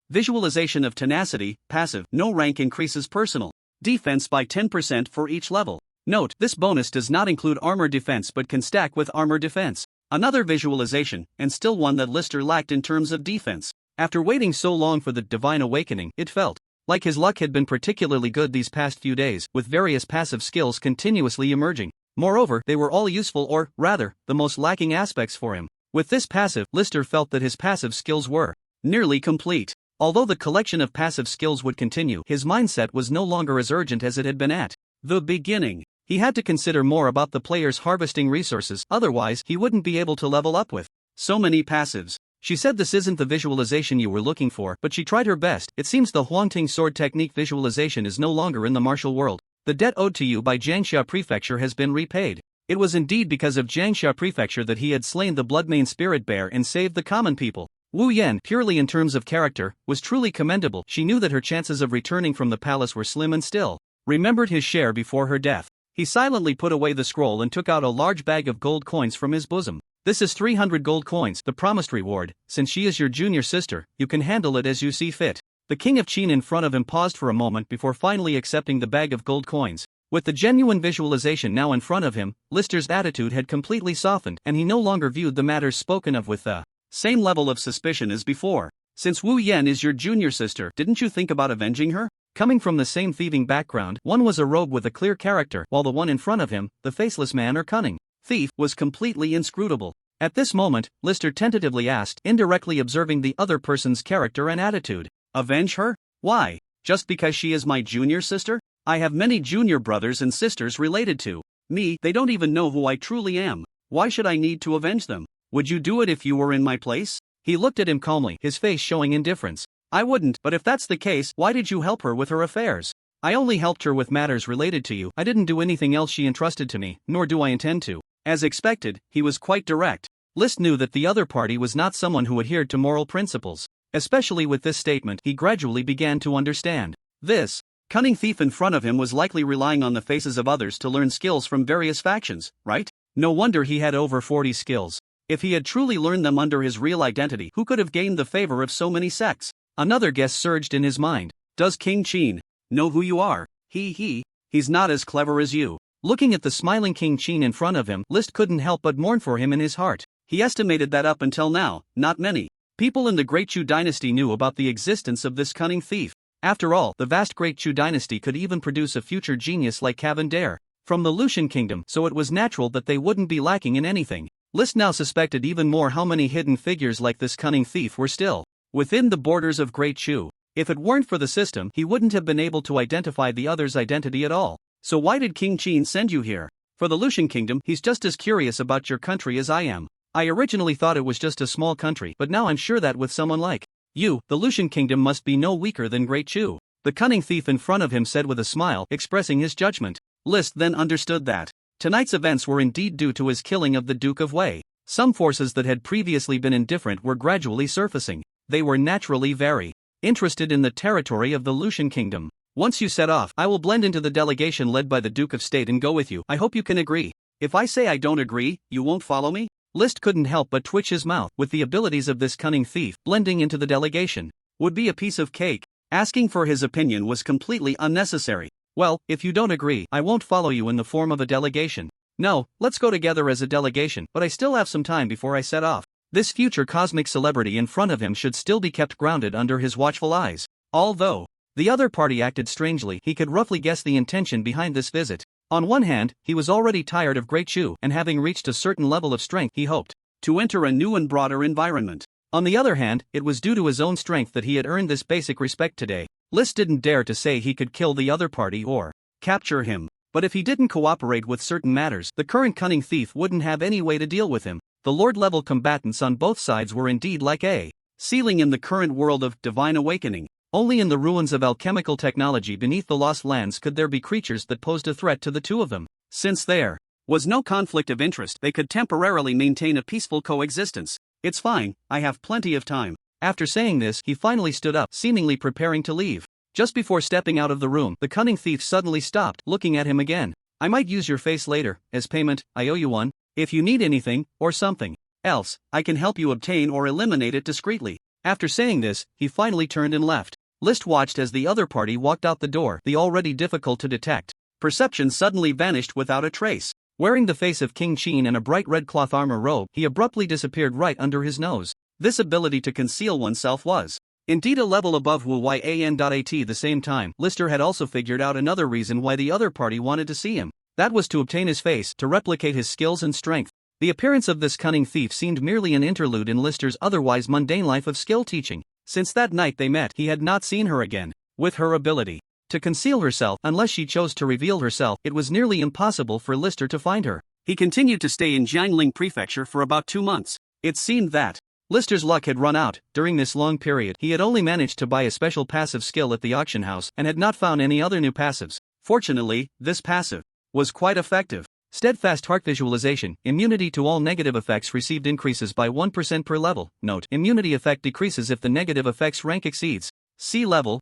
Visualization of tenacity, passive, no rank increases personal defense by 10% for each level. Note, this bonus does not include armor defense but can stack with armor defense. Another visualization, and still one that Lister lacked in terms of defense. After waiting so long for the divine awakening, it felt like his luck had been particularly good these past few days, with various passive skills continuously emerging. Moreover, they were all useful or, rather, the most lacking aspects for him. With this passive, Lister felt that his passive skills were nearly complete. Although the collection of passive skills would continue, his mindset was no longer as urgent as it had been at the beginning. He had to consider more about the player's harvesting resources, otherwise he wouldn't be able to level up with so many passives. She said this isn't the visualization you were looking for, but she tried her best. It seems the Huangting sword technique visualization is no longer in the martial world. The debt owed to you by Jiangxia Prefecture has been repaid. It was indeed because of Jiangxia Prefecture that he had slain the Bloodmane spirit bear and saved the common people. Wu Yan, purely in terms of character, was truly commendable. She knew that her chances of returning from the palace were slim and still remembered his share before her death. He silently put away the scroll and took out a large bag of gold coins from his bosom. This is 300 gold coins, the promised reward. Since she is your junior sister, you can handle it as you see fit. The king of Qin in front of him paused for a moment before finally accepting the bag of gold coins. With the genuine visualization now in front of him, Lister's attitude had completely softened, and he no longer viewed the matters spoken of with the same level of suspicion as before. Since Wu Yan is your junior sister, didn't you think about avenging her? Coming from the same thieving background, one was a rogue with a clear character, while the one in front of him, the faceless man or cunning thief, was completely inscrutable. At this moment, Lister tentatively asked, indirectly observing the other person's character and attitude. Avenge her? Why? Just because she is my junior sister? I have many junior brothers and sisters related to me. They don't even know who I truly am. Why should I need to avenge them? Would you do it if you were in my place? He looked at him calmly, his face showing indifference. I wouldn't, but if that's the case, why did you help her with her affairs? I only helped her with matters related to you. I didn't do anything else she entrusted to me, nor do I intend to. As expected, he was quite direct. List knew that the other party was not someone who adhered to moral principles. Especially with this statement, he gradually began to understand. This cunning thief in front of him was likely relying on the faces of others to learn skills from various factions, right? No wonder he had over 40 skills. If he had truly learned them under his real identity, who could have gained the favor of so many sects? Another guess surged in his mind. Does King Qin know who you are? He's not as clever as you. Looking at the smiling King Qin in front of him, List couldn't help but mourn for him in his heart. He estimated that up until now, not many people in the Great Chu dynasty knew about the existence of this cunning thief. After all, the vast Great Chu dynasty could even produce a future genius like Cavendare from the Lucian kingdom, so it was natural that they wouldn't be lacking in anything. List now suspected even more how many hidden figures like this cunning thief were still within the borders of Great Chu. If it weren't for the system, he wouldn't have been able to identify the other's identity at all. So why did King Qin send you here? For the Lucian kingdom, he's just as curious about your country as I am. I originally thought it was just a small country, but now I'm sure that with someone like you, the Lucian kingdom must be no weaker than Great Chu. The cunning thief in front of him said with a smile, expressing his judgment. List then understood that tonight's events were indeed due to his killing of the Duke of Wei. Some forces that had previously been indifferent were gradually surfacing. They were naturally very interested in the territory of the Lucian kingdom. Once you set off, I will blend into the delegation led by the Duke of State and go with you. I hope you can agree. If I say I don't agree, you won't follow me? List couldn't help but twitch his mouth. With the abilities of this cunning thief, blending into the delegation would be a piece of cake. Asking for his opinion was completely unnecessary. Well, if you don't agree, I won't follow you in the form of a delegation. No, let's go together as a delegation, but I still have some time before I set off. This future cosmic celebrity in front of him should still be kept grounded under his watchful eyes. Although the other party acted strangely, he could roughly guess the intention behind this visit. On one hand, he was already tired of Great Chu, and having reached a certain level of strength, he hoped to enter a new and broader environment. On the other hand, it was due to his own strength that he had earned this basic respect today. List didn't dare to say he could kill the other party or capture him. But if he didn't cooperate with certain matters, the current cunning thief wouldn't have any way to deal with him. The Lord-level combatants on both sides were indeed like a ceiling in the current world of divine awakening. Only in the ruins of alchemical technology beneath the Lost Lands could there be creatures that posed a threat to the two of them. Since there was no conflict of interest, they could temporarily maintain a peaceful coexistence. It's fine, I have plenty of time. After saying this, he finally stood up, seemingly preparing to leave. Just before stepping out of the room, the cunning thief suddenly stopped, looking at him again. I might use your face later, as payment. I owe you one. If you need anything, or something else, I can help you obtain or eliminate it discreetly. After saying this, he finally turned and left. List watched as the other party walked out the door, the already difficult to detect perception suddenly vanished without a trace. Wearing the face of King Qin and a bright red cloth armor robe, he abruptly disappeared right under his nose. This ability to conceal oneself was indeed a level above Wu Yan. At the same time, Lister had also figured out another reason why the other party wanted to see him. That was to obtain his face, to replicate his skills and strength. The appearance of this cunning thief seemed merely an interlude in Lister's otherwise mundane life of skill teaching. Since that night they met, he had not seen her again. With her ability to conceal herself, unless she chose to reveal herself, it was nearly impossible for Lister to find her. He continued to stay in Jiangling Prefecture for about 2 months. It seemed that Lister's luck had run out. During this long period, he had only managed to buy a special passive skill at the auction house and had not found any other new passives. Fortunately, this passive was quite effective. Steadfast heart visualization. Immunity to all negative effects received increases by 1% per level. Note: immunity effect decreases if the negative effect's rank exceeds C level.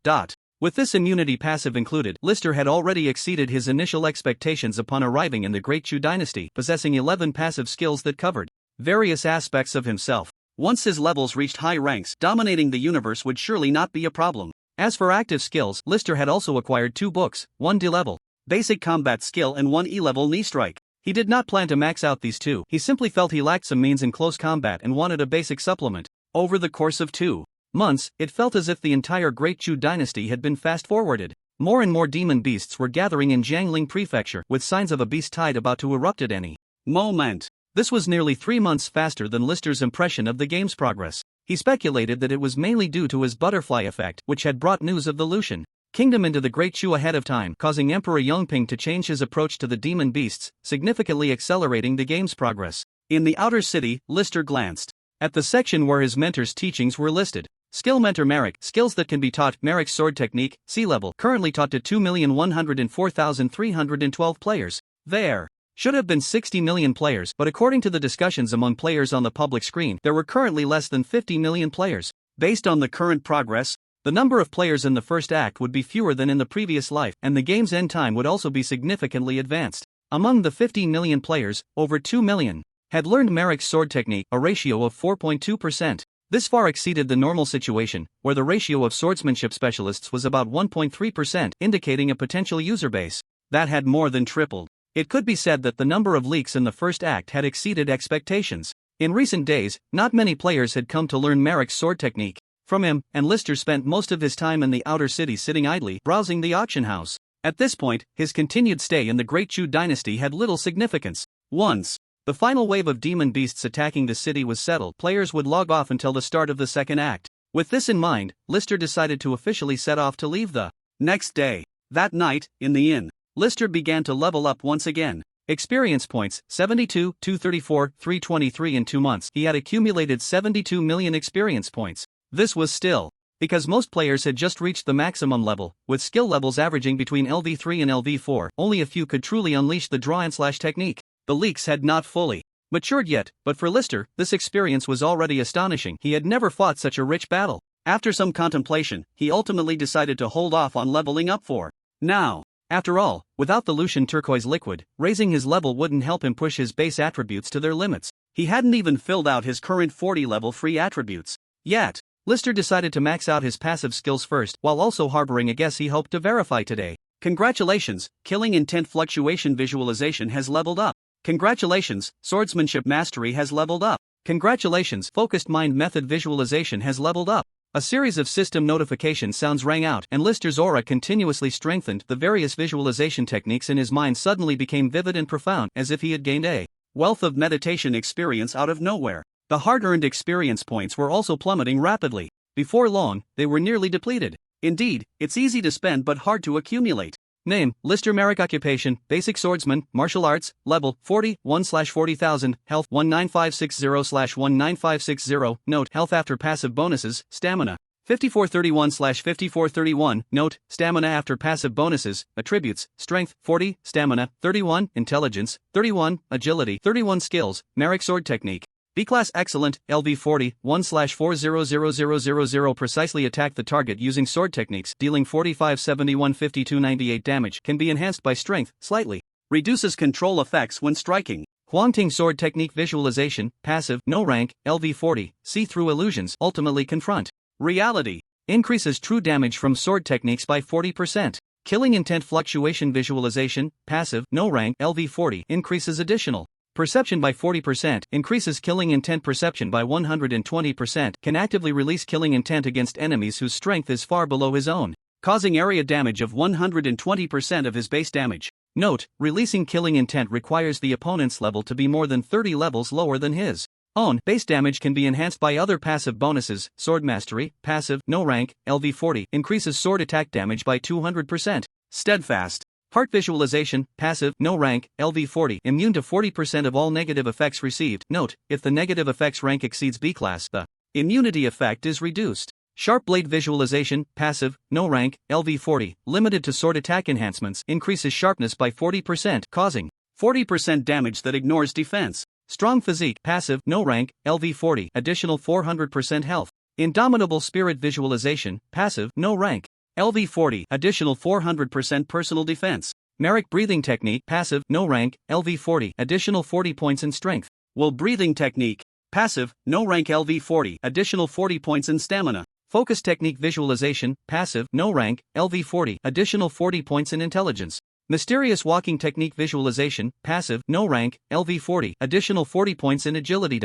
With this immunity passive included, Lister had already exceeded his initial expectations upon arriving in the Great Chu dynasty, possessing 11 passive skills that covered various aspects of himself. Once his levels reached high ranks, dominating the universe would surely not be a problem. As for active skills, Lister had also acquired 2 books, 1 D-level basic combat skill and 1 E-level knee strike. He did not plan to max out these 2, he simply felt he lacked some means in close combat and wanted a basic supplement. Over the course of 2 months, it felt as if the entire Great Chu dynasty had been fast-forwarded. More and more demon beasts were gathering in Jiangling Prefecture, with signs of a beast tide about to erupt at any moment. This was nearly 3 months faster than Lister's impression of the game's progress. He speculated that it was mainly due to his butterfly effect, which had brought news of the Lucian Kingdom into the Great Chu ahead of time, causing Emperor Yongping to change his approach to the demon beasts, significantly accelerating the game's progress. In the outer city, Lister glanced at the section where his mentor's teachings were listed. Skill Mentor Merrick, skills that can be taught. Merrick's sword technique, C-level, currently taught to 2,104,312 players. There should have been 60 million players, but according to the discussions among players on the public screen, there were currently less than 50 million players. Based on the current progress, the number of players in the first act would be fewer than in the previous life, and the game's end time would also be significantly advanced. Among the 15 million players, over 2 million had learned Merrick's sword technique, a ratio of 4.2%. This far exceeded the normal situation, where the ratio of swordsmanship specialists was about 1.3%, indicating a potential user base that had more than tripled. It could be said that the number of leaks in the first act had exceeded expectations. In recent days, not many players had come to learn Merrick's sword technique from him, and Lister spent most of his time in the outer city sitting idly, browsing the auction house. At this point, his continued stay in the Great Chu dynasty had little significance. Once the final wave of demon beasts attacking the city was settled, players would log off until the start of the second act. With this in mind, Lister decided to officially set off to leave the next day. That night, in the inn, Lister began to level up once again. Experience points, 72, 234, 323 in 2 months. He had accumulated 72 million experience points. This was still because most players had just reached the maximum level, with skill levels averaging between LV3 and LV4. Only a few could truly unleash the draw-and-slash technique. The leaks had not fully matured yet, but for Lister, this experience was already astonishing. He had never fought such a rich battle. After some contemplation, he ultimately decided to hold off on leveling up for now. After all, without the Lucian turquoise liquid, raising his level wouldn't help him push his base attributes to their limits. He hadn't even filled out his current 40-level free attributes yet. Lister decided to max out his passive skills first, while also harboring a guess he hoped to verify today. Congratulations, Killing Intent Fluctuation Visualization has leveled up. Congratulations, swordsmanship mastery has leveled up. Congratulations, focused mind method visualization has leveled up. A series of system notification sounds rang out, and Lister's aura continuously strengthened. The various visualization techniques in his mind suddenly became vivid and profound, as if he had gained a wealth of meditation experience out of nowhere. The hard-earned experience points were also plummeting rapidly. Before long, they were nearly depleted. Indeed, it's easy to spend but hard to accumulate. Name, Lister Merrick. Occupation, Basic Swordsman, Martial Arts, Level, 40, 1/40,000, Health, 19560/19560, Note, Health after Passive Bonuses, Stamina, 5431/5431, Note, Stamina after Passive Bonuses, Attributes, Strength, 40, Stamina, 31, Intelligence, 31, Agility, 31 Skills, Merrick Sword Technique. B-Class Excellent, LV 40, 1/400000. Precisely attack the target using sword techniques, dealing 45 71 52 98 damage. Can be enhanced by strength, slightly. Reduces control effects when striking. Huangting Sword Technique Visualization, Passive, No Rank, LV 40, See Through Illusions, Ultimately Confront Reality. Increases true damage from sword techniques by 40%. Killing Intent Fluctuation Visualization, Passive, No Rank, LV 40, increases additional perception by 40%, increases killing intent perception by 120%, can actively release killing intent against enemies whose strength is far below his own, causing area damage of 120% of his base damage. Note, releasing killing intent requires the opponent's level to be more than 30 levels lower than his own. Base damage can be enhanced by other passive bonuses. Sword Mastery, Passive, No Rank, LV 40, increases sword attack damage by 200%. Steadfast Heart Visualization, Passive, No Rank, LV 40, immune to 40% of all negative effects received. Note, if the negative effects rank exceeds B-Class, the immunity effect is reduced. Sharp Blade Visualization, Passive, No Rank, LV 40, limited to sword attack enhancements, increases sharpness by 40%, causing 40% damage that ignores defense. Strong Physique, Passive, No Rank, LV 40, additional 400% health. Indomitable Spirit Visualization, Passive, No Rank, LV 40, additional 400% personal defense. Merrick Breathing Technique, Passive, No Rank, LV 40, additional 40 points in strength. Will Breathing Technique, Passive, No Rank, LV 40, additional 40 points in stamina. Focus Technique Visualization, Passive, No Rank, LV 40, additional 40 points in intelligence. Mysterious Walking Technique Visualization, Passive, No Rank, LV 40, additional 40 points in agility.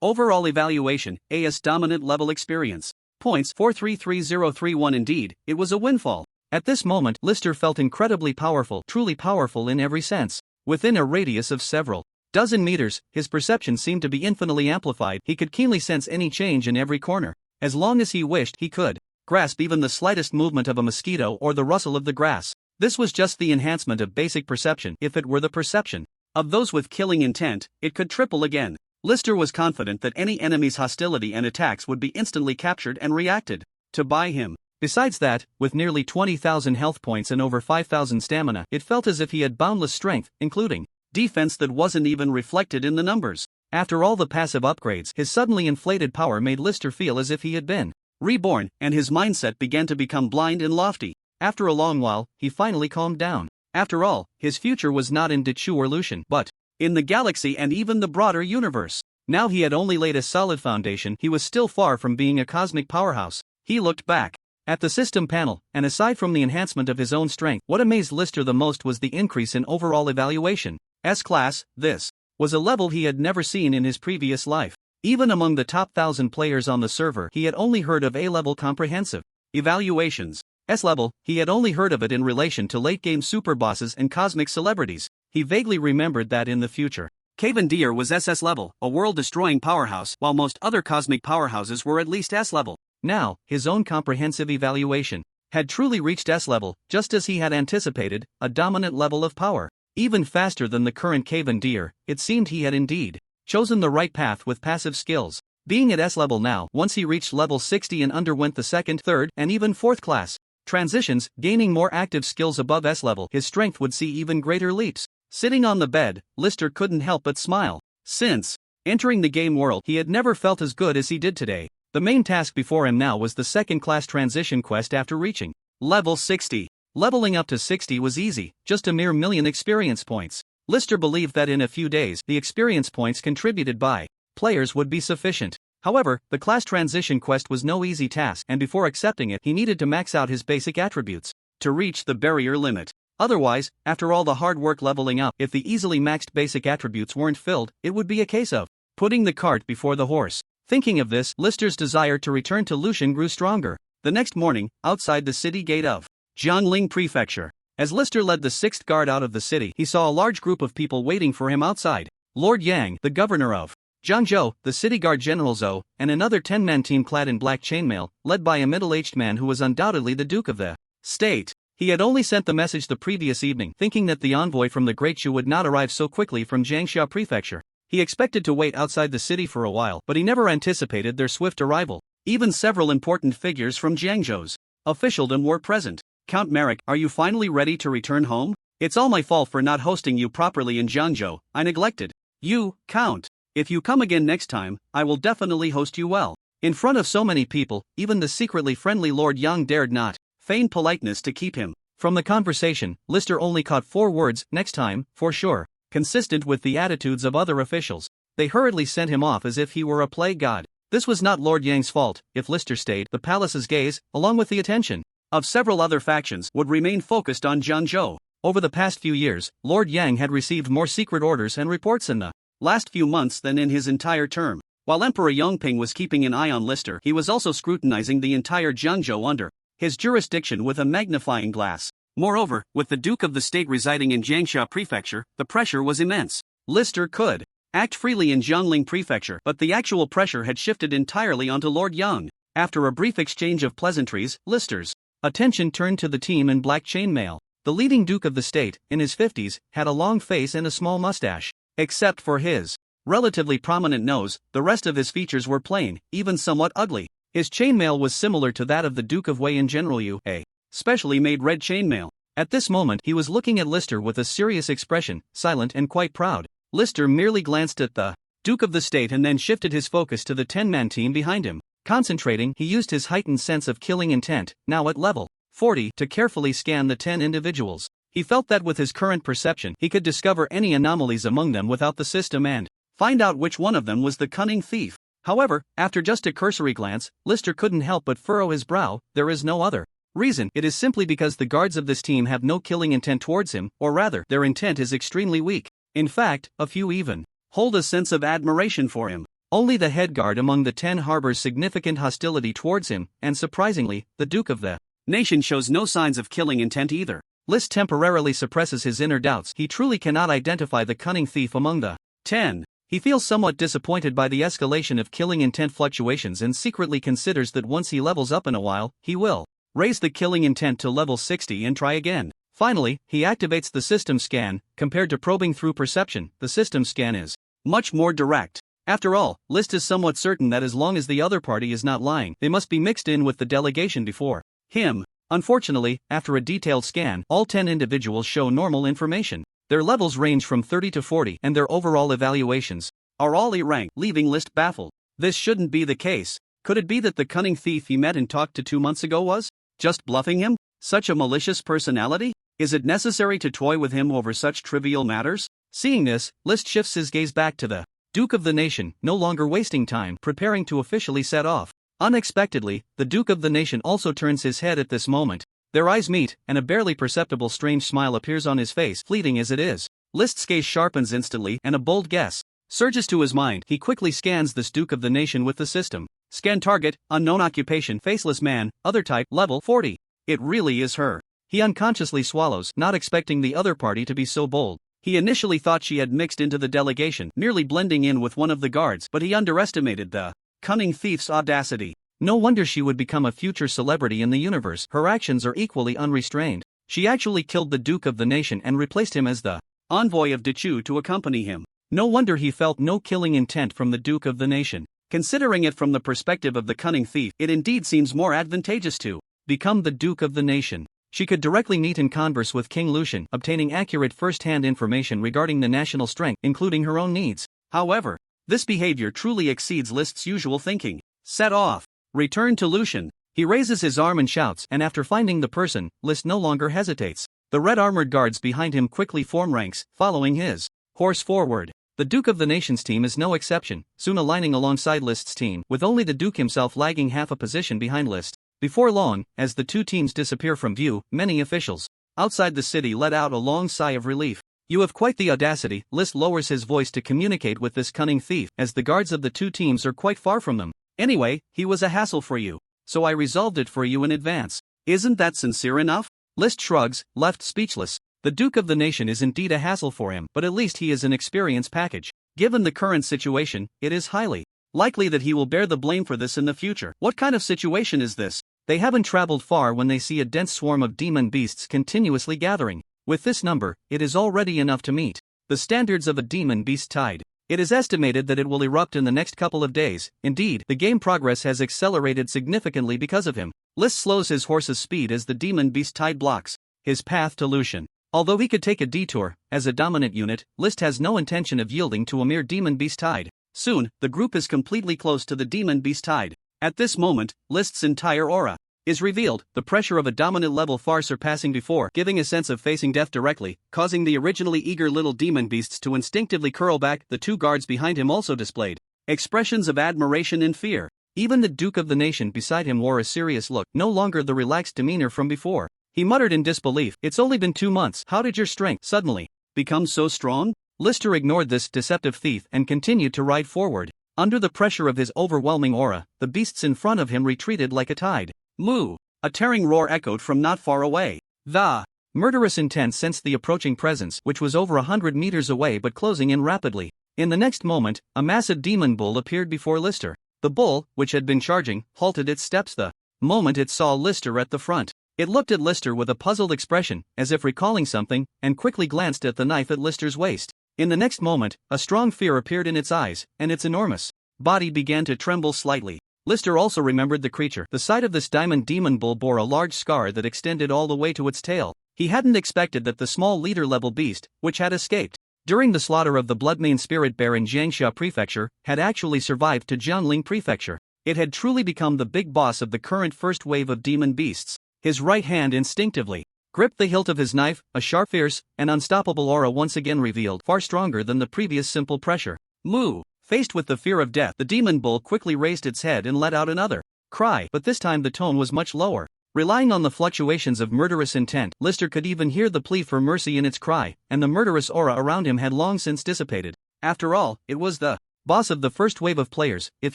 Overall evaluation, AS Dominant Level Experience. Points 433031. Indeed, it was a windfall. At this moment, Lister felt incredibly powerful, truly powerful in every sense. Within a radius of several dozen meters, his perception seemed to be infinitely amplified. He could keenly sense any change in every corner. As long as he wished, he could grasp even the slightest movement of a mosquito or the rustle of the grass. This was just the enhancement of basic perception. If it were the perception of those with killing intent, it could triple again. Lister was confident that any enemy's hostility and attacks would be instantly captured and reacted to by him. Besides that, with nearly 20,000 health points and over 5,000 stamina, it felt as if he had boundless strength, including defense that wasn't even reflected in the numbers. After all the passive upgrades, his suddenly inflated power made Lister feel as if he had been reborn, and his mindset began to become blind and lofty. After a long while, he finally calmed down. After all, his future was not in Dechu or Lucian, but in the galaxy and even the broader universe. Now he had only laid a solid foundation. He was still far from being a cosmic powerhouse. He looked back at the system panel, and aside from the enhancement of his own strength, what amazed Lister the most was the increase in overall evaluation. S-Class, this was a level he had never seen in his previous life. Even among the top 1,000 players on the server, he had only heard of A-level comprehensive evaluations. S-level, he had only heard of it in relation to late-game super bosses and cosmic celebrities. He vaguely remembered that in the future, Cavendier was SS level, a world-destroying powerhouse, while most other cosmic powerhouses were at least S level. Now, his own comprehensive evaluation had truly reached S level, just as he had anticipated, a dominant level of power. Even faster than the current Cavendier, it seemed he had indeed chosen the right path with passive skills. Being at S level now, once he reached level 60 and underwent the second, third, and even fourth class transitions, gaining more active skills above S level, his strength would see even greater leaps. Sitting on the bed, Lister couldn't help but smile. Since entering the game world, he had never felt as good as he did today. The main task before him now was the second-class transition quest after reaching level 60. Leveling up to 60 was easy, just a mere million experience points. Lister believed that in a few days, the experience points contributed by players would be sufficient. However, the class transition quest was no easy task, and before accepting it, he needed to max out his basic attributes to reach the barrier limit. Otherwise, after all the hard work leveling up, if the easily maxed basic attributes weren't filled, it would be a case of putting the cart before the horse. Thinking of this, Lister's desire to return to Lucian grew stronger. The next morning, outside the city gate of Jiangling Prefecture, as Lister led the 6th guard out of the city, he saw a large group of people waiting for him outside. Lord Yang, the governor of Jiangzhou, the city guard General Zhou, and another 10-man team clad in black chainmail, led by a middle-aged man who was undoubtedly the Duke of the State. He had only sent the message the previous evening, thinking that the envoy from the Great Shu would not arrive so quickly from Jiangxia Prefecture. He expected to wait outside the city for a while, but he never anticipated their swift arrival. Even several important figures from Jiangzhou's officialdom were present. Count Marek, are you finally ready to return home? It's all my fault for not hosting you properly in Jiangzhou. I neglected you, Count. If you come again next time, I will definitely host you well. In front of so many people, even the secretly friendly Lord Yang dared not feign politeness to keep him. From the conversation, Lister only caught 4 words, next time, for sure. Consistent with the attitudes of other officials, they hurriedly sent him off as if he were a play god. This was not Lord Yang's fault. If Lister stayed, the palace's gaze, along with the attention of several other factions, would remain focused on Jiangzhou. Over the past few years, Lord Yang had received more secret orders and reports in the last few months than in his entire term. While Emperor Yongping was keeping an eye on Lister, he was also scrutinizing the entire Jiangzhou under his jurisdiction with a magnifying glass. Moreover, with the Duke of the State residing in Jiangxia Prefecture, the pressure was immense. Lister could act freely in Jiangling Prefecture, but the actual pressure had shifted entirely onto Lord Yang. After a brief exchange of pleasantries, Lister's attention turned to the team in black chainmail. The leading Duke of the State, in his 50s, had a long face and a small mustache. Except for his relatively prominent nose, the rest of his features were plain, even somewhat ugly. His chainmail was similar to that of the Duke of Wei in General Yu, a specially made red chainmail. At this moment he was looking at Lister with a serious expression, silent and quite proud. Lister merely glanced at the Duke of the State and then shifted his focus to the 10-man team behind him. Concentrating, he used his heightened sense of killing intent, now at level 40, to carefully scan the 10 individuals. He felt that with his current perception he could discover any anomalies among them without the system and find out which one of them was the cunning thief. However, after just a cursory glance, Lister couldn't help but furrow his brow. There is no other reason. It is simply because the guards of this team have no killing intent towards him, or rather, their intent is extremely weak. In fact, a few even hold a sense of admiration for him. Only the head guard among the 10 harbors significant hostility towards him, and surprisingly, the Duke of the Nation shows no signs of killing intent either. List temporarily suppresses his inner doubts. He truly cannot identify the cunning thief among the 10. He feels somewhat disappointed by the escalation of killing intent fluctuations and secretly considers that once he levels up in a while, he will raise the killing intent to level 60 and try again. Finally, he activates the system scan. Compared to probing through perception, the system scan is much more direct. After all, List is somewhat certain that as long as the other party is not lying, they must be mixed in with the delegation before him. Unfortunately, after a detailed scan, all 10 individuals show normal information. Their levels range from 30 to 40, and their overall evaluations are all E-rank, leaving List baffled. This shouldn't be the case. Could it be that the cunning thief he met and talked to 2 months ago was just bluffing him? Such a malicious personality? Is it necessary to toy with him over such trivial matters? Seeing this, List shifts his gaze back to the Duke of the Nation, no longer wasting time, preparing to officially set off. Unexpectedly, the Duke of the Nation also turns his head at this moment. Their eyes meet, and a barely perceptible strange smile appears on his face, fleeting as it is. List's gaze sharpens instantly, and a bold guess surges to his mind. He quickly scans this Duke of the Nation with the system. Scan target, unknown occupation, faceless man, other type, level 40. It really is her. He unconsciously swallows, not expecting the other party to be so bold. He initially thought she had mixed into the delegation, nearly blending in with one of the guards, but he underestimated the cunning thief's audacity. No wonder she would become a future celebrity in the universe. Her actions are equally unrestrained. She actually killed the Duke of the Nation and replaced him as the envoy of Dechu to accompany him. No wonder he felt no killing intent from the Duke of the Nation. Considering it from the perspective of the cunning thief, it indeed seems more advantageous to become the Duke of the Nation. She could directly meet and converse with King Lucian, obtaining accurate first-hand information regarding the national strength, including her own needs. However, this behavior truly exceeds List's usual thinking. Set off. Return to Lucian. He raises his arm and shouts, and after finding the person, List no longer hesitates. The red-armored guards behind him quickly form ranks, following his horse forward. The Duke of the Nation's team is no exception, soon aligning alongside List's team, with only the Duke himself lagging half a position behind List. Before long, as the two teams disappear from view, many officials outside the city let out a long sigh of relief. You have quite the audacity. List lowers his voice to communicate with this cunning thief, as the guards of the two teams are quite far from them. Anyway, he was a hassle for you, so I resolved it for you in advance. Isn't that sincere enough? List shrugs, left speechless. The Duke of the Nation is indeed a hassle for him, but at least he is an experience package. Given the current situation, it is highly likely that he will bear the blame for this in the future. What kind of situation is this? They haven't traveled far when they see a dense swarm of demon beasts continuously gathering. With this number, it is already enough to meet the standards of a demon beast tide. It is estimated that it will erupt in the next couple of days. Indeed, the game progress has accelerated significantly because of him. List slows his horse's speed as the demon beast tide blocks his path to Lucian. Although he could take a detour, as a dominant unit, List has no intention of yielding to a mere demon beast tide. Soon, the group is completely close to the demon beast tide. At this moment, List's entire aura is revealed, the pressure of a dominant level far surpassing before, giving a sense of facing death directly, causing the originally eager little demon beasts to instinctively curl back. The two guards behind him also displayed expressions of admiration and fear. Even the Duke of the Nation beside him wore a serious look, no longer the relaxed demeanor from before. He muttered in disbelief, "It's only been 2 months. How did your strength suddenly become so strong?" Lister ignored this deceptive thief and continued to ride forward. Under the pressure of his overwhelming aura, the beasts in front of him retreated like a tide. Moo! A tearing roar echoed from not far away. The murderous intent sensed the approaching presence, which was over 100 meters away but closing in rapidly. In the next moment, a massive demon bull appeared before Lister. The bull, which had been charging, halted its steps the moment it saw Lister at the front. It looked at Lister with a puzzled expression, as if recalling something, and quickly glanced at the knife at Lister's waist. In the next moment, a strong fear appeared in its eyes, and its enormous body began to tremble slightly. Lister also remembered the creature. The sight of this diamond demon bull bore a large scar that extended all the way to its tail. He hadn't expected that the small leader-level beast, which had escaped during the slaughter of the Bloodmane Spirit Bear in Jiangxia Prefecture, had actually survived to Jiangling Prefecture. It had truly become the big boss of the current first wave of demon beasts. His right hand instinctively gripped the hilt of his knife, a sharp, fierce, and unstoppable aura once again revealed, far stronger than the previous simple pressure. Moo! Faced with the fear of death, the demon bull quickly raised its head and let out another cry, but this time the tone was much lower. Relying on the fluctuations of murderous intent, Lister could even hear the plea for mercy in its cry, and the murderous aura around him had long since dissipated. After all, it was the boss of the first wave of players. If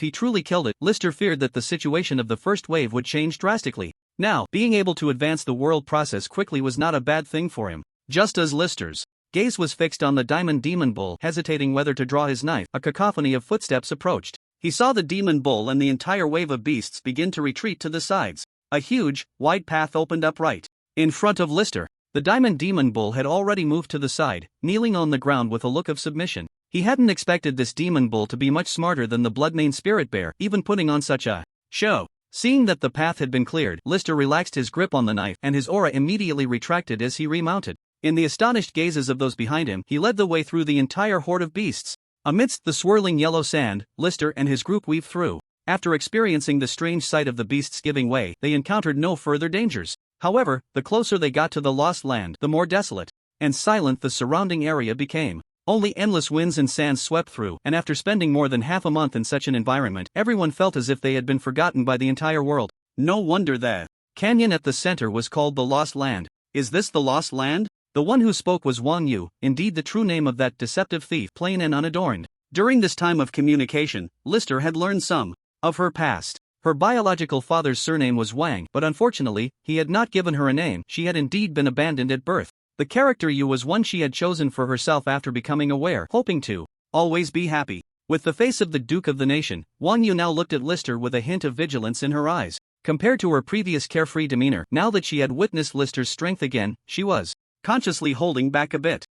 he truly killed it, Lister feared that the situation of the first wave would change drastically. Now, being able to advance the world process quickly was not a bad thing for him. Just as Lister's gaze was fixed on the diamond demon bull, hesitating whether to draw his knife, a cacophony of footsteps approached. He saw the demon bull and the entire wave of beasts begin to retreat to the sides. A huge, wide path opened up right in front of Lister. The diamond demon bull had already moved to the side, kneeling on the ground with a look of submission. He hadn't expected this demon bull to be much smarter than the Bloodmane Spirit Bear, even putting on such a show. Seeing that the path had been cleared, Lister relaxed his grip on the knife, and his aura immediately retracted as he remounted. In the astonished gazes of those behind him, he led the way through the entire horde of beasts. Amidst the swirling yellow sand, Lister and his group weaved through. After experiencing the strange sight of the beasts giving way, they encountered no further dangers. However, the closer they got to the lost land, the more desolate and silent the surrounding area became. Only endless winds and sands swept through, and after spending more than half a month in such an environment, everyone felt as if they had been forgotten by the entire world. No wonder the canyon at the center was called the Lost Land. Is this the Lost Land? The one who spoke was Wang Yu, indeed the true name of that deceptive thief, plain and unadorned. During this time of communication, Lister had learned some of her past. Her biological father's surname was Wang, but unfortunately, he had not given her a name. She had indeed been abandoned at birth. The character Yu was one she had chosen for herself after becoming aware, hoping to always be happy. With the face of the Duke of the Nation, Wang Yu now looked at Lister with a hint of vigilance in her eyes. Compared to her previous carefree demeanor, now that she had witnessed Lister's strength again, she was consciously holding back a bit.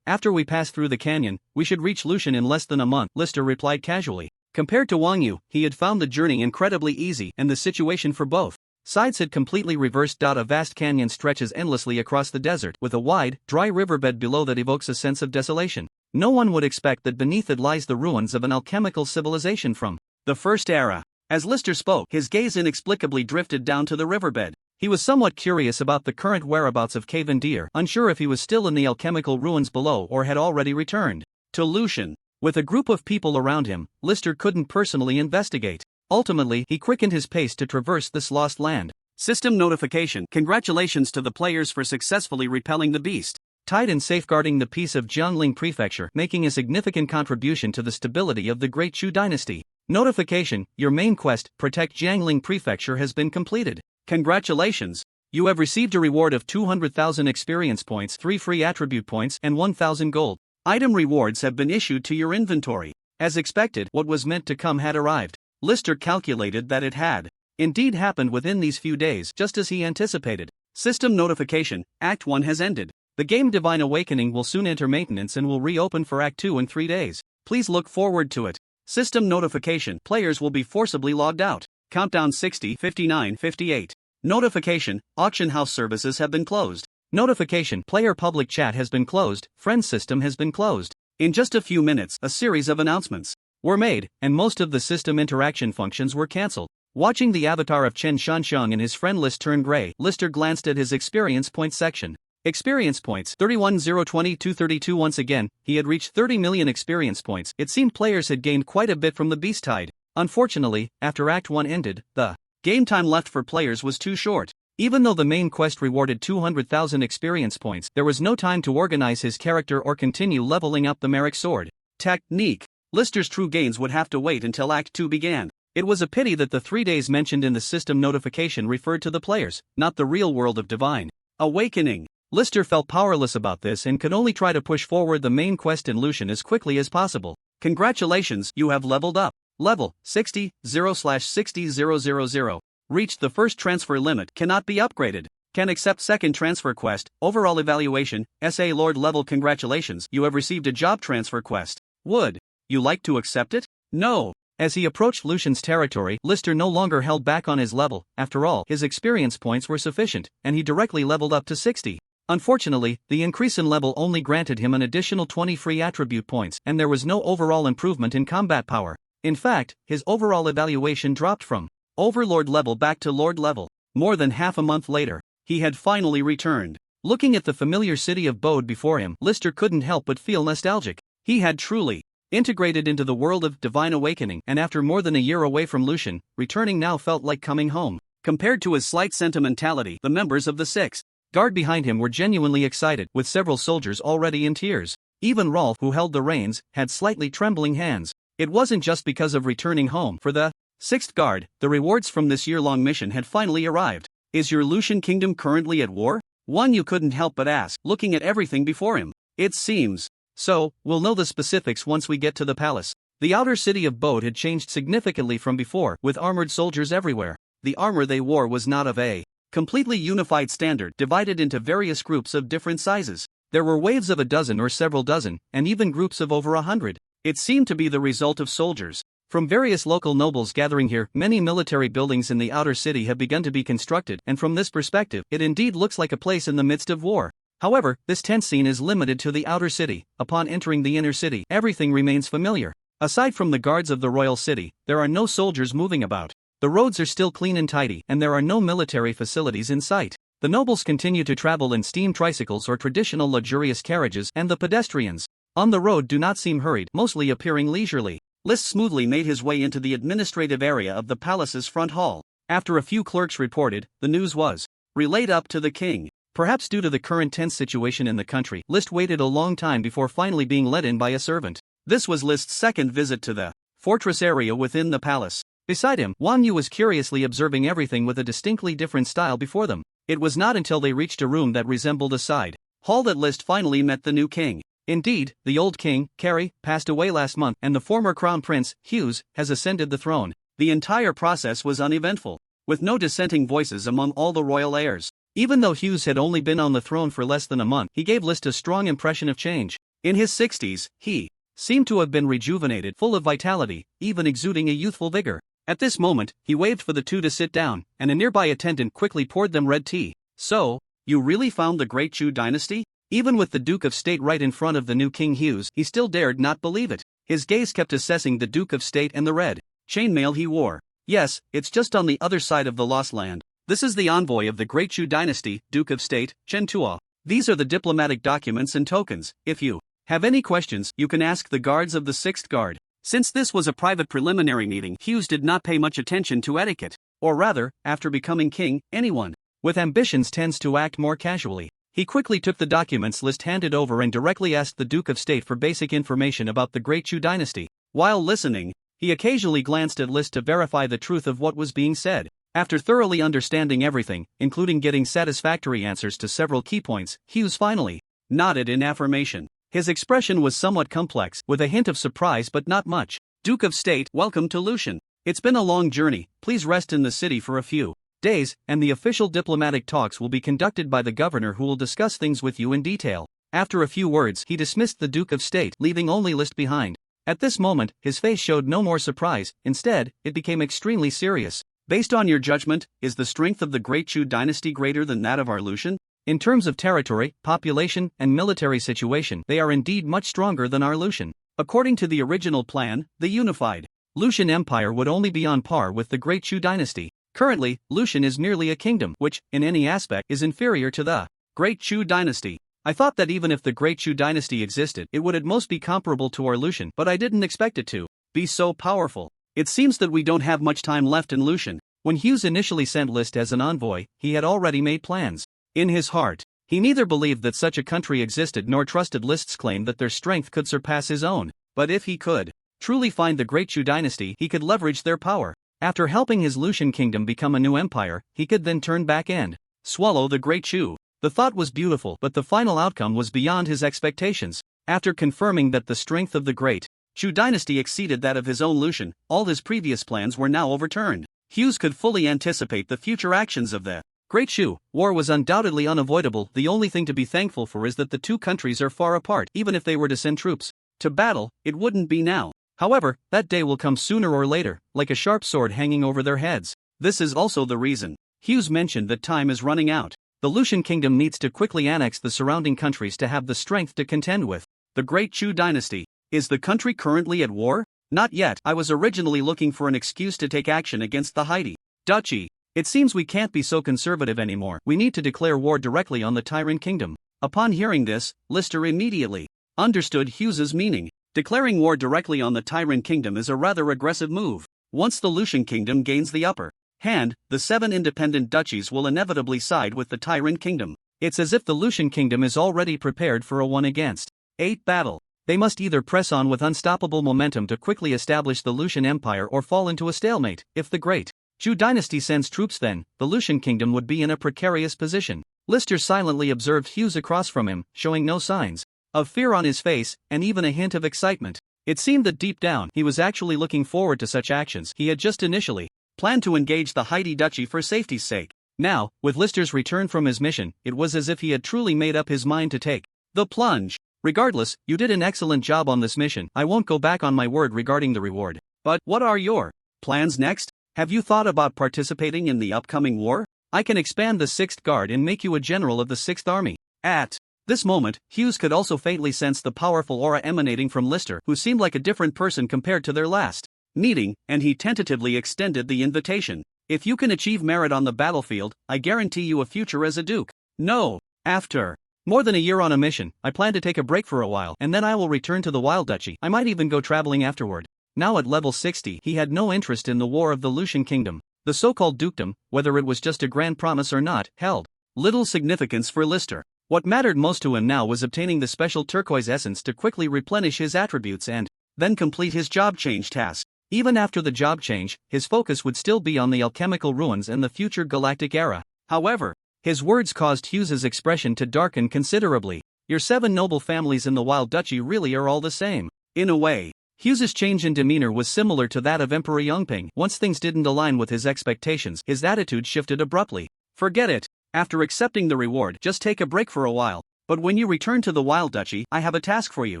After we pass through the canyon, we should reach Lucian in less than a month, Lister replied casually. Compared to Wang Yu, he had found the journey incredibly easy, and the situation for both sides had completely reversed. A vast canyon stretches endlessly across the desert, with a wide, dry riverbed below that evokes a sense of desolation. No one would expect that beneath it lies the ruins of an alchemical civilization from the First Era. As Lister spoke, his gaze inexplicably drifted down to the riverbed. He was somewhat curious about the current whereabouts of Cavendier, unsure if he was still in the alchemical ruins below or had already returned to Lucian. With a group of people around him, Lister couldn't personally investigate. Ultimately, he quickened his pace to traverse this lost land. System notification. Congratulations to the players for successfully repelling the beast. Tide and safeguarding the peace of Jiangling Prefecture, making a significant contribution to the stability of the Great Chu dynasty. Notification, your main quest, Protect Jiangling Prefecture, has been completed. Congratulations! You have received a reward of 200,000 experience points, 3 free attribute points, and 1,000 gold. Item rewards have been issued to your inventory. As expected, what was meant to come had arrived. Lister calculated that it had indeed happened within these few days, just as he anticipated. System notification, Act 1 has ended. The game Divine Awakening will soon enter maintenance and will reopen for Act 2 in 3 days. Please look forward to it. System notification, players will be forcibly logged out. Countdown 60, 59, 58. Notification, auction house services have been closed. Notification, player public chat has been closed, friend system has been closed. In just a few minutes, a series of announcements were made, and most of the system interaction functions were cancelled. Watching the avatar of Chen Shanxiang and his friend list turn gray, Lister glanced at his experience points section. Experience points 31,020,232. Once again, he had reached 30 million experience points. It seemed players had gained quite a bit from the beast tide. Unfortunately, after Act 1 ended, the game time left for players was too short. Even though the main quest rewarded 200,000 experience points, there was no time to organize his character or continue leveling up the Merrick sword. Technique. Lister's true gains would have to wait until Act 2 began. It was a pity that the 3 days mentioned in the system notification referred to the players, not the real world of Divine Awakening. Lister felt powerless about this and could only try to push forward the main quest in Lucian as quickly as possible. Congratulations, you have leveled up. Level 60, 0/60,000. Reached the first transfer limit, cannot be upgraded. Can accept second transfer quest. Overall evaluation, SA Lord level. Congratulations, you have received a job transfer quest. Would you like to accept it? No. As he approached Lucian's territory, Lister no longer held back on his level. After all, his experience points were sufficient, and he directly leveled up to 60. Unfortunately, the increase in level only granted him an additional 20 free attribute points, and there was no overall improvement in combat power. In fact, his overall evaluation dropped from Overlord level back to Lord level. More than half a month later, he had finally returned. Looking at the familiar city of Bode before him, Lister couldn't help but feel nostalgic. He had truly integrated into the world of Divine Awakening, and after more than a year away from Lucian, returning now felt like coming home. Compared to his slight sentimentality, the members of the 6th Guard behind him were genuinely excited, with several soldiers already in tears. Even Rolf, who held the reins, had slightly trembling hands. It wasn't just because of returning home. For the 6th Guard, the rewards from this year-long mission had finally arrived. Is your Lucian kingdom currently at war? One you couldn't help but ask, looking at everything before him. It seems so. We'll know the specifics once we get to the palace. The outer city of Bode had changed significantly from before, with armored soldiers everywhere. The armor they wore was not of a completely unified standard, divided into various groups of different sizes. There were waves of a dozen or several dozen, and even groups of over 100. It seemed to be the result of soldiers from various local nobles gathering here. Many military buildings in the outer city have begun to be constructed, and from this perspective, it indeed looks like a place in the midst of war. However, this tense scene is limited to the outer city. Upon entering the inner city, everything remains familiar. Aside from the guards of the royal city, there are no soldiers moving about. The roads are still clean and tidy, and there are no military facilities in sight. The nobles continue to travel in steam tricycles or traditional luxurious carriages, and the pedestrians on the road do not seem hurried, mostly appearing leisurely. List smoothly made his way into the administrative area of the palace's front hall. After a few clerks reported, the news was relayed up to the king. Perhaps due to the current tense situation in the country, List waited a long time before finally being let in by a servant. This was List's second visit to the fortress area within the palace. Beside him, Wang Yu was curiously observing everything with a distinctly different style before them. It was not until they reached a room that resembled a side hall that List finally met the new king. Indeed, the old king, Carrie, passed away last month, and the former crown prince, Hughes, has ascended the throne. The entire process was uneventful, with no dissenting voices among all the royal heirs. Even though Hughes had only been on the throne for less than a month, he gave List a strong impression of change. In his 60s, he seemed to have been rejuvenated, full of vitality, even exuding a youthful vigor. At this moment, he waved for the two to sit down, and a nearby attendant quickly poured them red tea. So, you really found the Great Chu dynasty? Even with the Duke of State right in front of the new King Hughes, he still dared not believe it. His gaze kept assessing the Duke of State and the red chainmail he wore. Yes, it's just on the other side of the Lost Land. This is the envoy of the Great Chu dynasty, Duke of State, Chen Tuo. These are the diplomatic documents and tokens. If you have any questions, you can ask the guards of the 6th Guard. Since this was a private preliminary meeting, Hughes did not pay much attention to etiquette. Or rather, after becoming king, anyone with ambitions tends to act more casually. He quickly took the documents list handed over and directly asked the Duke of State for basic information about the Great Chu dynasty. While listening, he occasionally glanced at list to verify the truth of what was being said. After thoroughly understanding everything, including getting satisfactory answers to several key points, Hughes finally nodded in affirmation. His expression was somewhat complex, with a hint of surprise but not much. Duke of State, welcome to Lucian. It's been a long journey, please rest in the city for a few days, and the official diplomatic talks will be conducted by the governor, who will discuss things with you in detail. After a few words, he dismissed the Duke of State, leaving only List behind. At this moment, his face showed no more surprise, instead, it became extremely serious. Based on your judgment, is the strength of the Great Chu dynasty greater than that of our Lucian? In terms of territory, population, and military situation, they are indeed much stronger than our Lucian. According to the original plan, the unified Lucian Empire would only be on par with the Great Chu dynasty. Currently, Lucian is merely a kingdom, which, in any aspect, is inferior to the Great Chu dynasty. I thought that even if the Great Chu dynasty existed, it would at most be comparable to our Lucian, but I didn't expect it to be so powerful. It seems that we don't have much time left in Lucian. When Hughes initially sent List as an envoy, he had already made plans. In his heart, he neither believed that such a country existed nor trusted List's claim that their strength could surpass his own. But if he could truly find the Great Chu dynasty, he could leverage their power. After helping his Lucian kingdom become a new empire, he could then turn back and swallow the Great Chu. The thought was beautiful, but the final outcome was beyond his expectations. After confirming that the strength of the Great Chu dynasty exceeded that of his own Lucian, all his previous plans were now overturned. Hughes could fully anticipate the future actions of the Great Chu. War was undoubtedly unavoidable. The only thing to be thankful for is that the two countries are far apart. Even if they were to send troops to battle, it wouldn't be now. However, that day will come sooner or later, like a sharp sword hanging over their heads. This is also the reason Hughes mentioned that time is running out. The Lucian kingdom needs to quickly annex the surrounding countries to have the strength to contend with the Great Chu dynasty. Is the country currently at war? Not yet. I was originally looking for an excuse to take action against the Haiti Duchy. It seems we can't be so conservative anymore. We need to declare war directly on the Tyrant Kingdom. Upon hearing this, Lister immediately understood Hughes's meaning. Declaring war directly on the Tyrant Kingdom is a rather aggressive move. Once the Lucian Kingdom gains the upper hand, the 7 independent duchies will inevitably side with the Tyrant Kingdom. It's as if the Lucian Kingdom is already prepared for a 1-against-8 battle. They must either press on with unstoppable momentum to quickly establish the Lucian Empire or fall into a stalemate. If the Great Chu dynasty sends troops, then the Lucian Kingdom would be in a precarious position. Lister silently observed Hughes across from him, showing no signs of fear on his face, and even a hint of excitement. It seemed that deep down he was actually looking forward to such actions. He had just initially planned to engage the Haiti Duchy for safety's sake. Now, with Lister's return from his mission, it was as if he had truly made up his mind to take the plunge. Regardless, you did an excellent job on this mission. I won't go back on my word regarding the reward. But what are your plans next? Have you thought about participating in the upcoming war? I can expand the 6th Guard and make you a general of the 6th Army. At this moment, Hughes could also faintly sense the powerful aura emanating from Lister, who seemed like a different person compared to their last meeting, and he tentatively extended the invitation. If you can achieve merit on the battlefield, I guarantee you a future as a duke. No. After more than a year on a mission, I plan to take a break for a while, and then I will return to the Wild Duchy. I might even go traveling afterward. Now at level 60, he had no interest in the war of the Lucian Kingdom. The so-called dukedom, whether it was just a grand promise or not, held little significance for Lister. What mattered most to him now was obtaining the special turquoise essence to quickly replenish his attributes and then complete his job change task. Even after the job change, his focus would still be on the alchemical ruins and the future galactic era. However, his words caused Hughes's expression to darken considerably. Your 7 noble families in the Wild Duchy really are all the same. In a way, Hughes's change in demeanor was similar to that of Emperor Yongping. Once things didn't align with his expectations, his attitude shifted abruptly. Forget it. After accepting the reward, just take a break for a while. But when you return to the Wild Duchy, I have a task for you.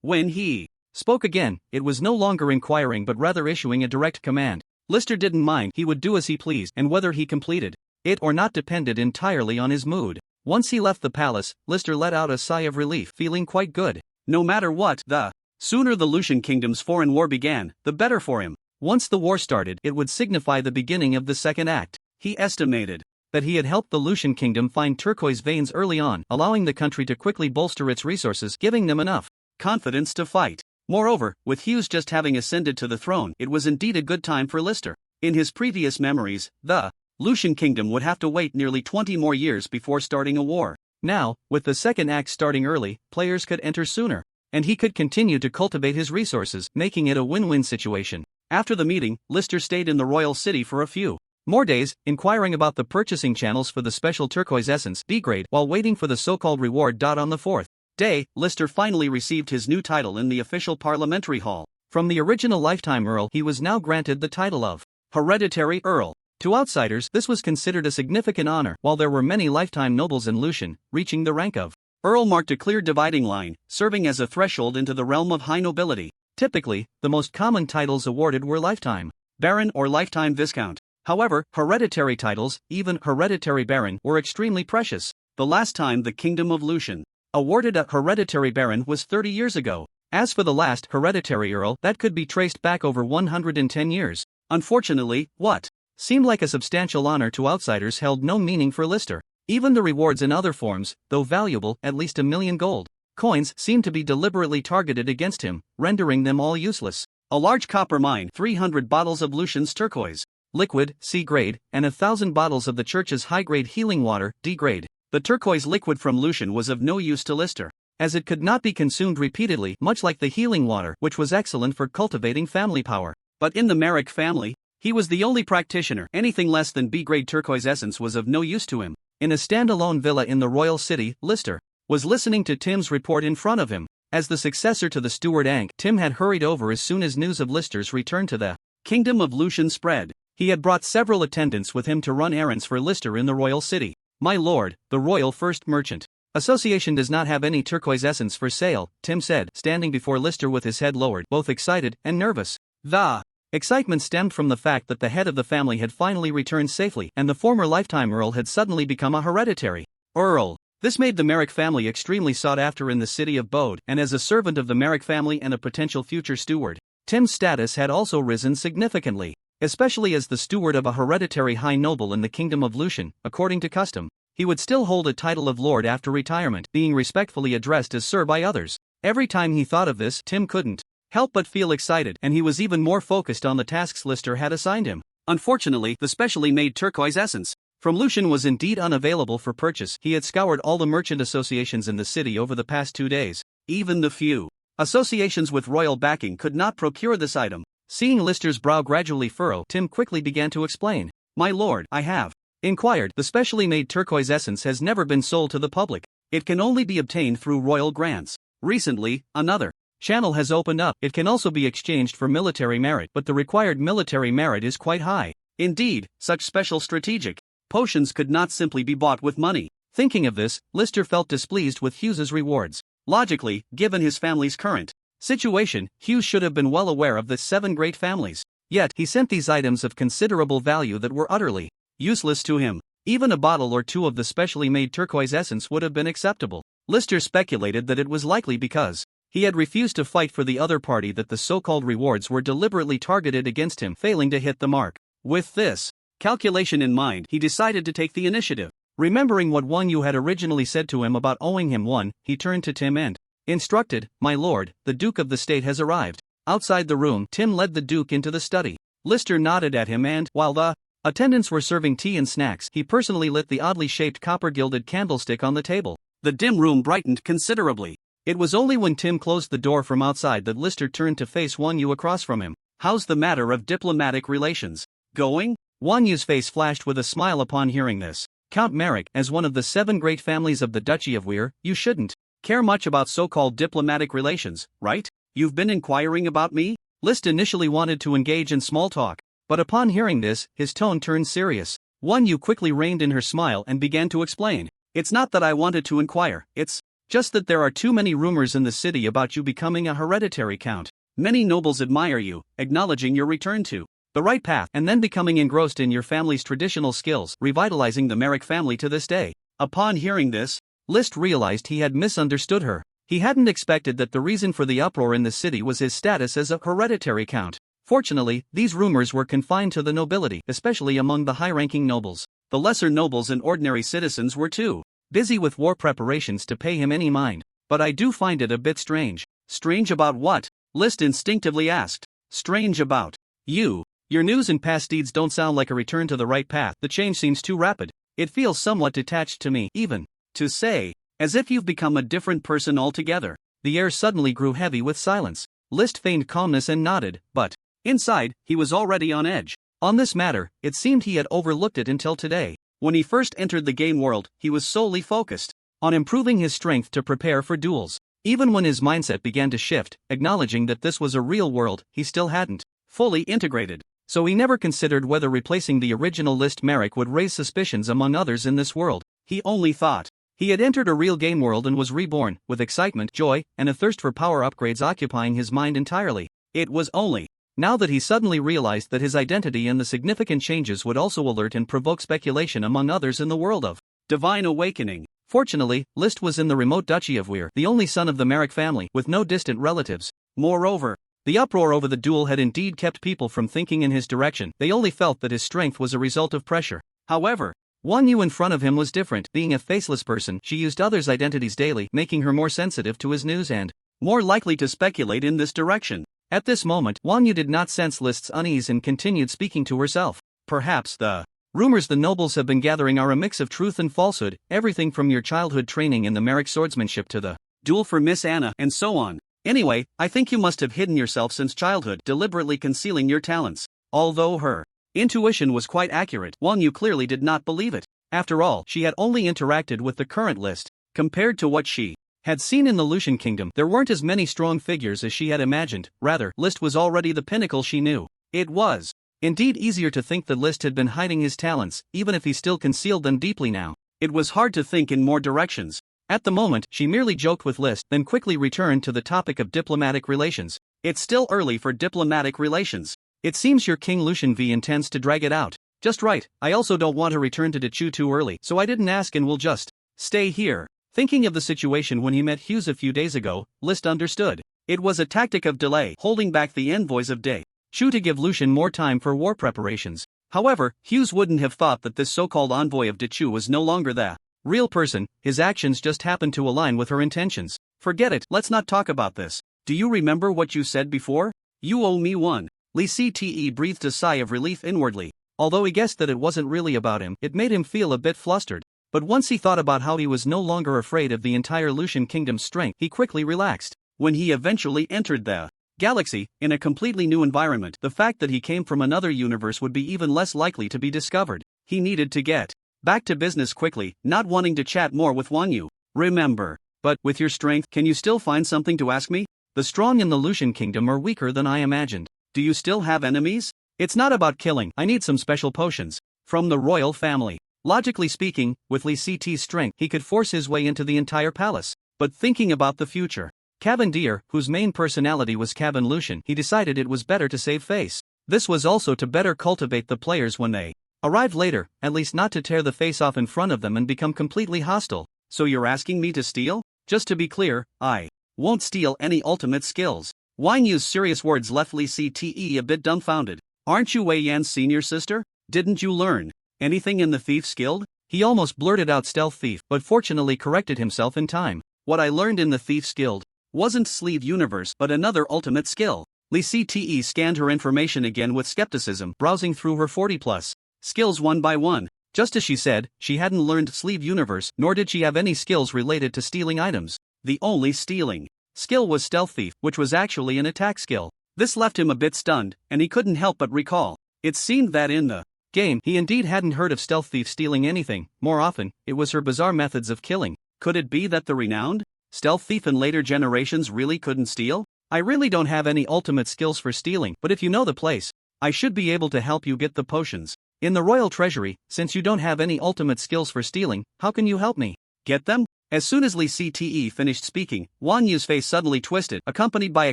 When he spoke again, it was no longer inquiring but rather issuing a direct command. Lister didn't mind. He would do as he pleased, and whether he completed it or not depended entirely on his mood. Once he left the palace, Lister let out a sigh of relief, feeling quite good. No matter what, the sooner the Lucian Kingdom's foreign war began, the better for him. Once the war started, it would signify the beginning of the second act. He estimated that he had helped the Lucian Kingdom find turquoise veins early on, allowing the country to quickly bolster its resources, giving them enough confidence to fight. Moreover, with Hughes just having ascended to the throne, it was indeed a good time for Lister. In his previous memories, the Lucian kingdom would have to wait nearly 20 more years before starting a war. Now, with the second act starting early, players could enter sooner, and he could continue to cultivate his resources, making it a win-win situation. After the meeting, Lister stayed in the royal city for a few more days, inquiring about the purchasing channels for the special turquoise essence D-grade while waiting for the so-called reward. On the fourth day, Lister finally received his new title in the official parliamentary hall. From the original lifetime Earl, he was now granted the title of Hereditary Earl. To outsiders, this was considered a significant honor, while there were many lifetime nobles in Lucian. Reaching the rank of Earl marked a clear dividing line, serving as a threshold into the realm of high nobility. Typically, the most common titles awarded were lifetime Baron or lifetime Viscount. However, hereditary titles, even Hereditary Baron, were extremely precious. The last time the Kingdom of Lucian awarded a Hereditary Baron was 30 years ago. As for the last Hereditary Earl, that could be traced back over 110 years. Unfortunately, what seemed like a substantial honor to outsiders held no meaning for Lister. Even the rewards in other forms, though valuable, at least 1 million gold coins, seemed to be deliberately targeted against him, rendering them all useless. A large copper mine, 300 bottles of Lucian's turquoise liquid, C-grade, and 1,000 bottles of the church's high-grade healing water, D-grade. The turquoise liquid from Lucian was of no use to Lister, as it could not be consumed repeatedly, much like the healing water, which was excellent for cultivating family power. But in the Merrick family, he was the only practitioner. Anything less than B-grade turquoise essence was of no use to him. In a standalone villa in the royal city, Lister was listening to Tim's report in front of him. As the successor to the steward Ankh, Tim had hurried over as soon as news of Lister's return to the Kingdom of Lucian spread. He had brought several attendants with him to run errands for Lister in the royal city. "My lord, the Royal First Merchant Association does not have any turquoise essence for sale," Tim said, standing before Lister with his head lowered, both excited and nervous. The excitement stemmed from the fact that the head of the family had finally returned safely, and the former lifetime Earl had suddenly become a hereditary Earl. This made the Merrick family extremely sought after in the city of Bode, and as a servant of the Merrick family and a potential future steward, Tim's status had also risen significantly, especially as the steward of a hereditary high noble in the Kingdom of Lucian. According to custom, he would still hold a title of lord after retirement, being respectfully addressed as sir by others. Every time he thought of this, Tim couldn't help but feel excited, and he was even more focused on the tasks Lister had assigned him. Unfortunately, the specially made turquoise essence from Lucian was indeed unavailable for purchase. He had scoured all the merchant associations in the city over the past 2 days. Even the few associations with royal backing could not procure this item. Seeing Lister's brow gradually furrow, Tim quickly began to explain. "My lord, I have inquired. The specially made turquoise essence has never been sold to the public. It can only be obtained through royal grants. Recently, another channel has opened up. It can also be exchanged for military merit, but the required military merit is quite high. Indeed, such special strategic potions could not simply be bought with money." Thinking of this, Lister felt displeased with Hughes's rewards. Logically, given his family's current situation, Hughes should have been well aware of the 7 great families. Yet, he sent these items of considerable value that were utterly useless to him. Even a bottle or two of the specially made turquoise essence would have been acceptable. Lister speculated that it was likely because he had refused to fight for the other party that the so-called rewards were deliberately targeted against him, failing to hit the mark. With this calculation in mind, he decided to take the initiative. Remembering what Wang Yu had originally said to him about owing him one, he turned to Tim and instructed, "My lord, the Duke of the State has arrived." Outside the room, Tim led the Duke into the study. Lister nodded at him and, while the attendants were serving tea and snacks, he personally lit the oddly shaped copper-gilded candlestick on the table. The dim room brightened considerably. It was only when Tim closed the door from outside that Lister turned to face Wang Yu across from him. "How's the matter of diplomatic relations going?" Wang Yu's face flashed with a smile upon hearing this. "Count Merrick, as one of the 7 great families of the Duchy of Weir, you shouldn't care much about so-called diplomatic relations, right? You've been inquiring about me?" List initially wanted to engage in small talk, but upon hearing this, his tone turned serious. Wang Yu quickly reined in her smile and began to explain. "It's not that I wanted to inquire, it's just that there are too many rumors in the city about you becoming a hereditary count. Many nobles admire you, acknowledging your return to the right path, and then becoming engrossed in your family's traditional skills, revitalizing the Merrick family to this day." Upon hearing this, List realized he had misunderstood her. He hadn't expected that the reason for the uproar in the city was his status as a hereditary count. Fortunately, these rumors were confined to the nobility, especially among the high-ranking nobles. The lesser nobles and ordinary citizens were too busy with war preparations to pay him any mind. "But I do find it a bit strange." "Strange about what?" List instinctively asked. "Strange about you. Your news and past deeds don't sound like a return to the right path. The change seems too rapid. It feels somewhat detached to me, even to say, as if you've become a different person altogether. The air suddenly grew heavy with silence. List feigned calmness and nodded, but inside, he was already on edge. On this matter, it seemed he had overlooked it until today. When he first entered the game world, he was solely focused on improving his strength to prepare for duels. Even when his mindset began to shift, acknowledging that this was a real world, he still hadn't fully integrated. So he never considered whether replacing the original List Merrick would raise suspicions among others in this world. He only thought he had entered a real game world and was reborn, with excitement, joy, and a thirst for power upgrades occupying his mind entirely. It was only now that he suddenly realized that his identity and the significant changes would also alert and provoke speculation among others in the world of divine awakening. Fortunately, List was in the remote duchy of Weir, the only son of the Merrick family, with no distant relatives. Moreover, the uproar over the duel had indeed kept people from thinking in his direction. They only felt that his strength was a result of pressure. However, Wan Yu in front of him was different. Being a faceless person, she used others' identities daily, making her more sensitive to his news and more likely to speculate in this direction. At this moment, Wan Yu did not sense List's unease and continued speaking to herself. Perhaps the rumors the nobles have been gathering are a mix of truth and falsehood, everything from your childhood training in the Merrick swordsmanship to the duel for Miss Anna and so on. Anyway, I think you must have hidden yourself since childhood, deliberately concealing your talents. Although her intuition was quite accurate, Wan Yu clearly did not believe it. After all, she had only interacted with the current List. Compared to what she had seen in the Lucian Kingdom, there weren't as many strong figures as she had imagined. Rather, List was already the pinnacle she knew. It was indeed easier to think that List had been hiding his talents, even if he still concealed them deeply now. It was hard to think in more directions. At the moment, she merely joked with List, then quickly returned to the topic of diplomatic relations. It's still early for diplomatic relations. It seems your King Lucian V intends to drag it out. Just right, I also don't want to return to Dachu too early, so I didn't ask and will just stay here. Thinking of the situation when he met Hughes a few days ago, List understood. It was a tactic of delay, holding back the envoys of Dachu to give Lucian more time for war preparations. However, Hughes wouldn't have thought that this so-called envoy of Dachu was no longer the real person. His actions just happened to align with her intentions. Forget it, let's not talk about this. Do you remember what you said before? You owe me one. Li Cte breathed a sigh of relief inwardly. Although he guessed that it wasn't really about him, it made him feel a bit flustered. But once he thought about how he was no longer afraid of the entire Lucian Kingdom's strength, he quickly relaxed. When he eventually entered the galaxy, in a completely new environment, the fact that he came from another universe would be even less likely to be discovered. He needed to get back to business quickly, not wanting to chat more with Wan Yu. Remember, but with your strength, can you still find something to ask me? The strong in the Lucian Kingdom are weaker than I imagined. Do you still have enemies? It's not about killing, I need some special potions from the royal family. Logically speaking, with Li Ct's strength, he could force his way into the entire palace. But thinking about the future, Cavendier, whose main personality was Cabin Lucian, he decided it was better to save face. This was also to better cultivate the players when they arrived later, at least not to tear the face off in front of them and become completely hostile. So you're asking me to steal? Just to be clear, I won't steal any ultimate skills. Wang Yu's serious words left Li Cte a bit dumbfounded. Aren't you Wei Yan's senior sister? Didn't you learn anything in the Thief's Guild? He almost blurted out Stealth Thief, but fortunately corrected himself in time. What I learned in the Thief's Guild wasn't Sleeve Universe but another ultimate skill. Li Cte scanned her information again with skepticism, browsing through her 40+ skills one by one. Just as she said, she hadn't learned Sleeve Universe, nor did she have any skills related to stealing items. The only stealing skill was Stealth Thief, which was actually an attack skill. This left him a bit stunned, and he couldn't help but recall. It seemed that in the game, he indeed hadn't heard of Stealth Thief stealing anything. More often, it was her bizarre methods of killing. Could it be that the renowned Stealth Thief in later generations really couldn't steal? I really don't have any ultimate skills for stealing, but if you know the place, I should be able to help you get the potions. In the royal treasury, since you don't have any ultimate skills for stealing, how can you help me get them? As soon as Li Cte finished speaking, Wan Yu's face suddenly twisted, accompanied by a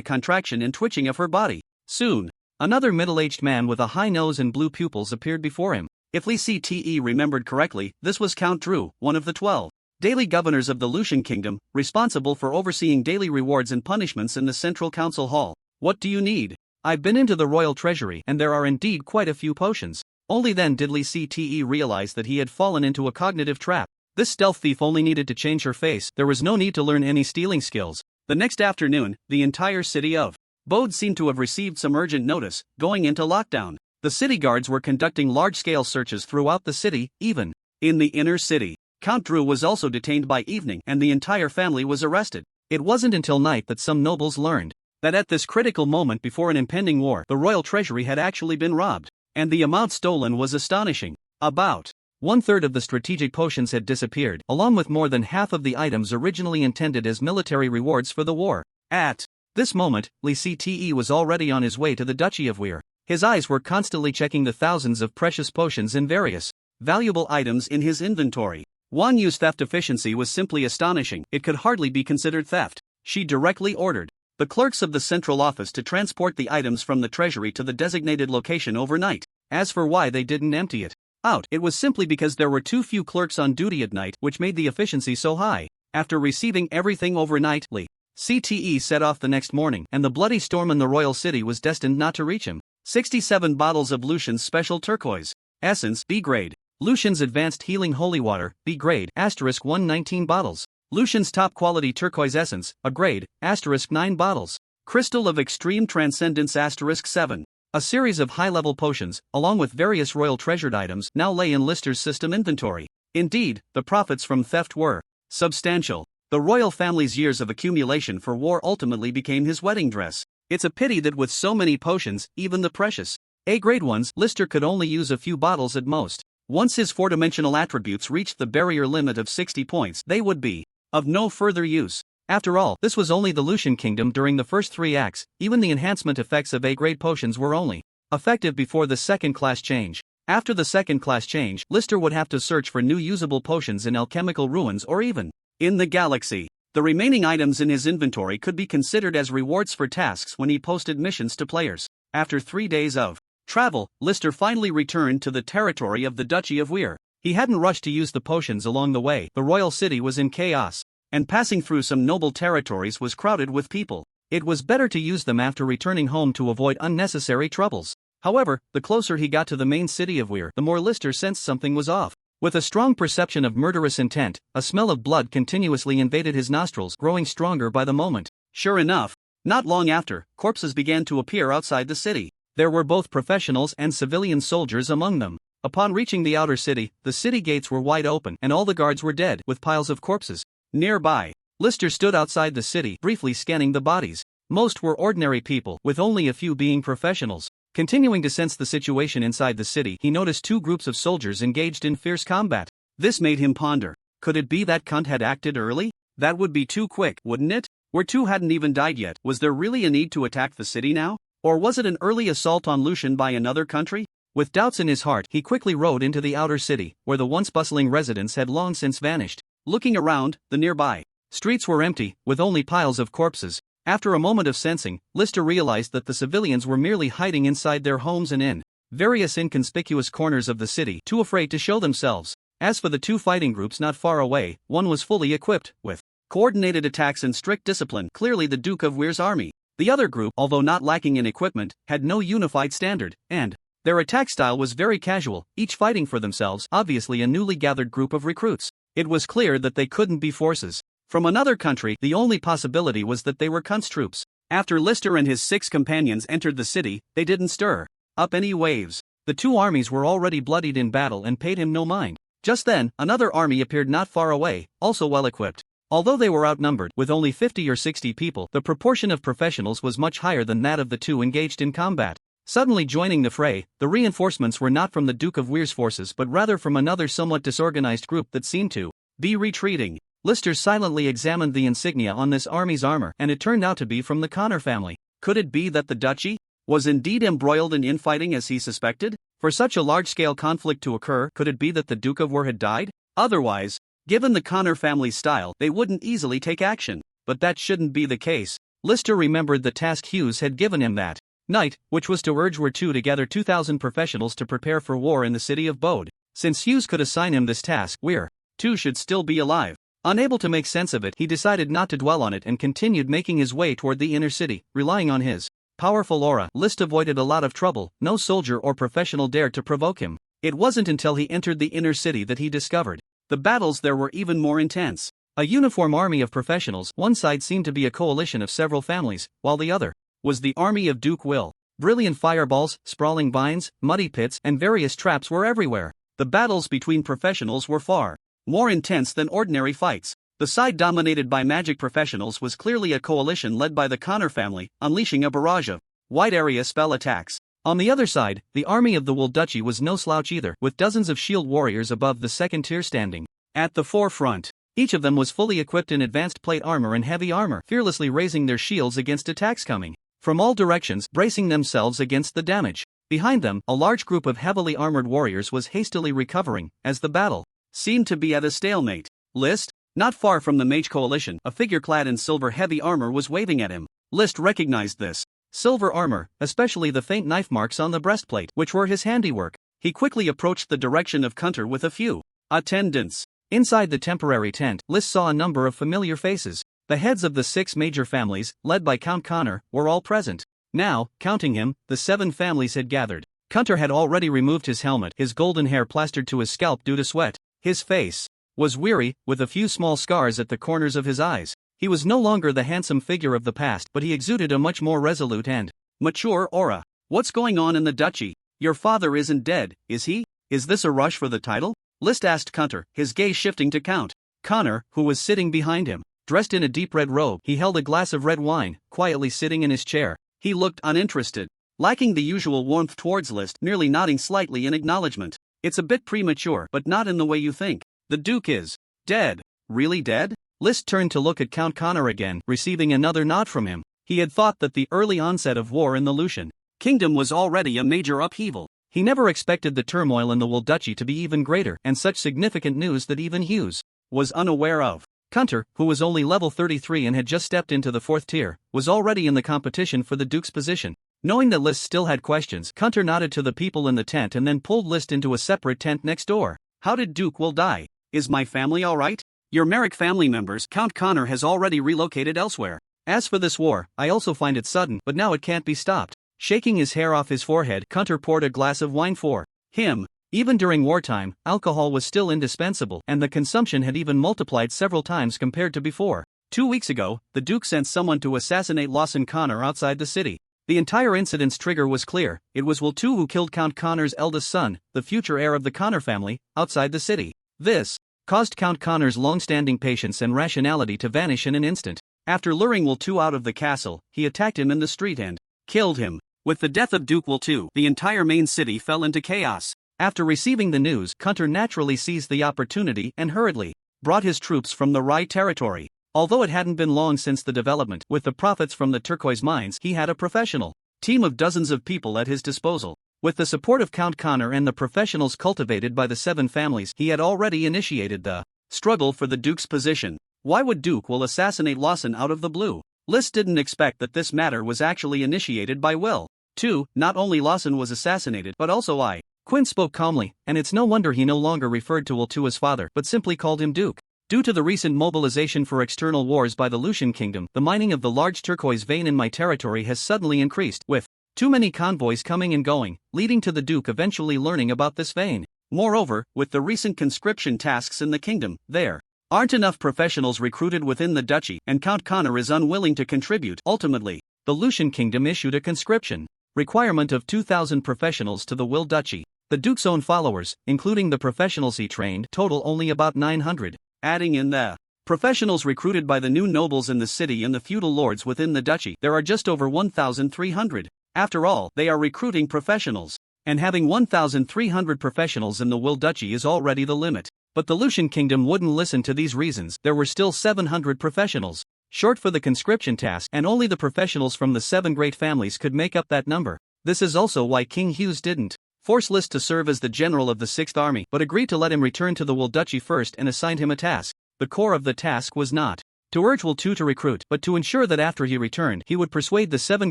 contraction and twitching of her body. Soon, another middle-aged man with a high nose and blue pupils appeared before him. If Li Cte remembered correctly, this was Count Drew, one of the 12 daily governors of the Lucian Kingdom, responsible for overseeing daily rewards and punishments in the Central Council Hall. What do you need? I've been into the royal treasury, and there are indeed quite a few potions. Only then did Li Cte realize that he had fallen into a cognitive trap. This Stealth Thief only needed to change her face, there was no need to learn any stealing skills. The next afternoon, the entire city of Bode seemed to have received some urgent notice, going into lockdown. The city guards were conducting large-scale searches throughout the city, even in the inner city. Count Drew was also detained by evening and the entire family was arrested. It wasn't until night that some nobles learned that at this critical moment before an impending war, the royal treasury had actually been robbed, and the amount stolen was astonishing. About 1/3 of the strategic potions had disappeared, along with more than half of the items originally intended as military rewards for the war. At this moment, Li Cte was already on his way to the Duchy of Weir. His eyes were constantly checking the thousands of precious potions and various valuable items in his inventory. Wan Yu's theft efficiency was simply astonishing. It could hardly be considered theft. She directly ordered the clerks of the central office to transport the items from the treasury to the designated location overnight. As for why they didn't empty it out, it was simply because there were too few clerks on duty at night, which made the efficiency so high. After receiving everything overnight, Li Cte set off the next morning, and the bloody storm in the royal city was destined not to reach him. 67 bottles of Lucian's special turquoise essence, B grade. Lucian's advanced healing holy water, B grade, *119 bottles. Lucian's top quality turquoise essence, A grade, *9 bottles. Crystal of extreme transcendence, *7. A series of high-level potions, along with various royal treasured items, now lay in Lister's system inventory. Indeed, the profits from theft were substantial. The royal family's years of accumulation for war ultimately became his wedding dress. It's a pity that with so many potions, even the precious A-grade ones, Lister could only use a few bottles at most. Once his four-dimensional attributes reached the barrier limit of 60 points, they would be of no further use. After all, this was only the Lucian kingdom during the first 3 acts. Even the enhancement effects of A-grade potions were only effective before the second-class change. After the second-class change, Lister would have to search for new usable potions in alchemical ruins or even in the galaxy. The remaining items in his inventory could be considered as rewards for tasks when he posted missions to players. After 3 days of travel, Lister finally returned to the territory of the Duchy of Weir. He hadn't rushed to use the potions along the way. The royal city was in chaos, and passing through some noble territories was crowded with people. It was better to use them after returning home to avoid unnecessary troubles. However, the closer he got to the main city of Weir, the more Lister sensed something was off. With a strong perception of murderous intent, a smell of blood continuously invaded his nostrils, growing stronger by the moment. Sure enough, not long after, corpses began to appear outside the city. There were both professionals and civilian soldiers among them. Upon reaching the outer city, the city gates were wide open and all the guards were dead, with piles of corpses nearby. Lister stood outside the city, briefly scanning the bodies. Most were ordinary people, with only a few being professionals. Continuing to sense the situation inside the city, he noticed 2 groups of soldiers engaged in fierce combat. This made him ponder. Could it be that Quint had acted early? That would be too quick, wouldn't it? Where 2 hadn't even died yet. Was there really a need to attack the city now? Or was it an early assault on Lucian by another country? With doubts in his heart, he quickly rode into the outer city, where the once bustling residents had long since vanished. Looking around, the nearby streets were empty, with only piles of corpses. After a moment of sensing, Lister realized that the civilians were merely hiding inside their homes and in various inconspicuous corners of the city, too afraid to show themselves. As for the 2 fighting groups not far away, one was fully equipped, with coordinated attacks and strict discipline, clearly the Duke of Weir's army. The other group, although not lacking in equipment, had no unified standard, and their attack style was very casual, each fighting for themselves, obviously a newly gathered group of recruits. It was clear that they couldn't be forces from another country. The only possibility was that they were Quint's troops. After Lister and his 6 companions entered the city, they didn't stir up any waves. The 2 armies were already bloodied in battle and paid him no mind. Just then, another army appeared not far away, also well equipped. Although they were outnumbered, with only 50 or 60 people, the proportion of professionals was much higher than that of the 2 engaged in combat. Suddenly joining the fray, the reinforcements were not from the Duke of Weir's forces but rather from another somewhat disorganized group that seemed to be retreating. Lister silently examined the insignia on this army's armor, and it turned out to be from the Connor family. Could it be that the duchy was indeed embroiled in infighting as he suspected? For such a large-scale conflict to occur, could it be that the Duke of Weir had died? Otherwise, given the Connor family's style, they wouldn't easily take action. But that shouldn't be the case. Lister remembered the task Hughes had given him that night, which was to urge Weir to gather 2,000 professionals to prepare for war in the city of Bode. Since Hughes could assign him this task, Weir, too, should still be alive. Unable to make sense of it, he decided not to dwell on it and continued making his way toward the inner city, relying on his powerful aura. Lister avoided a lot of trouble. No soldier or professional dared to provoke him. It wasn't until he entered the inner city that he discovered the battles there were even more intense. A uniform army of professionals, one side seemed to be a coalition of several families, while the other was the army of Duke Will. Brilliant fireballs, sprawling vines, muddy pits, and various traps were everywhere. The battles between professionals were far more intense than ordinary fights. The side dominated by magic professionals was clearly a coalition led by the Connor family, unleashing a barrage of wide-area spell attacks. On the other side, the army of the Wool Duchy was no slouch either, with dozens of shield warriors above the second tier standing at the forefront. Each of them was fully equipped in advanced plate armor and heavy armor, fearlessly raising their shields against attacks coming from all directions, bracing themselves against the damage. Behind them, a large group of heavily armored warriors was hastily recovering, as the battle seemed to be at a stalemate. List? Not far from the mage coalition, a figure clad in silver heavy armor was waving at him. List recognized this silver armor, especially the faint knife marks on the breastplate, which were his handiwork. He quickly approached the direction of Kunter with a few attendants. Inside the temporary tent, List saw a number of familiar faces. The heads of the 6 major families, led by Count Connor, were all present. Now, counting him, the 7 families had gathered. Kunter had already removed his helmet, his golden hair plastered to his scalp due to sweat. His face was weary, with a few small scars at the corners of his eyes. He was no longer the handsome figure of the past, but he exuded a much more resolute and mature aura. What's going on in the duchy? Your father isn't dead, is he? Is this a rush for the title? List asked Kunter, his gaze shifting to Count Connor, who was sitting behind him. Dressed in a deep red robe, he held a glass of red wine, quietly sitting in his chair. He looked uninterested, lacking the usual warmth towards List, merely nodding slightly in acknowledgement. It's a bit premature, but not in the way you think. The Duke is dead. Really dead? List turned to look at Count Connor again, receiving another nod from him. He had thought that the early onset of war in the Lucian kingdom was already a major upheaval. He never expected the turmoil in the Wool Duchy to be even greater, and such significant news that even Hughes was unaware of. Kunter, who was only level 33 and had just stepped into the 4th tier, was already in the competition for the Duke's position. Knowing that List still had questions, Kunter nodded to the people in the tent and then pulled List into a separate tent next door. How did Duke Will die? Is my family alright? Your Merrick family members, Count Connor has already relocated elsewhere. As for this war, I also find it sudden, but now it can't be stopped. Shaking his hair off his forehead, Kunter poured a glass of wine for him. Even during wartime, alcohol was still indispensable, and the consumption had even multiplied several times compared to before. 2 weeks ago, the Duke sent someone to assassinate Lawson Connor outside the city. The entire incident's trigger was clear. It was Will II who killed Count Connor's eldest son, the future heir of the Connor family, outside the city. This caused Count Connor's long-standing patience and rationality to vanish in an instant. After luring Will II out of the castle, he attacked him in the street and killed him. With the death of Duke Will II, the entire main city fell into chaos. After receiving the news, Kunter naturally seized the opportunity and hurriedly brought his troops from the Rai territory. Although it hadn't been long since the development, with the profits from the turquoise mines, he had a professional team of dozens of people at his disposal. With the support of Count Connor and the professionals cultivated by the 7 families, he had already initiated the struggle for the Duke's position. Why would Duke Will assassinate Lawson out of the blue? List didn't expect that this matter was actually initiated by Will. 2. Not only Lawson was assassinated, but also I. Quint spoke calmly, and it's no wonder he no longer referred to Will II as father, but simply called him Duke. Due to the recent mobilization for external wars by the Lucian kingdom, the mining of the large turquoise vein in my territory has suddenly increased, with too many convoys coming and going, leading to the Duke eventually learning about this vein. Moreover, with the recent conscription tasks in the kingdom, there aren't enough professionals recruited within the duchy, and Count Connor is unwilling to contribute. Ultimately, the Lucian kingdom issued a conscription requirement of 2,000 professionals to the Will Duchy. The Duke's own followers, including the professionals he trained, total only about 900. Adding in the professionals recruited by the new nobles in the city and the feudal lords within the duchy, there are just over 1,300. After all, they are recruiting professionals, and having 1,300 professionals in the Will Duchy is already the limit. But the Lucian kingdom wouldn't listen to these reasons. There were still 700 professionals short for the conscription task, and only the professionals from the 7 great families could make up that number. This is also why King Hughes didn't force List to serve as the general of the 6th Army, but agreed to let him return to the Wool Duchy first and assigned him a task. The core of the task was not to urge Will II to recruit, but to ensure that after he returned, he would persuade the 7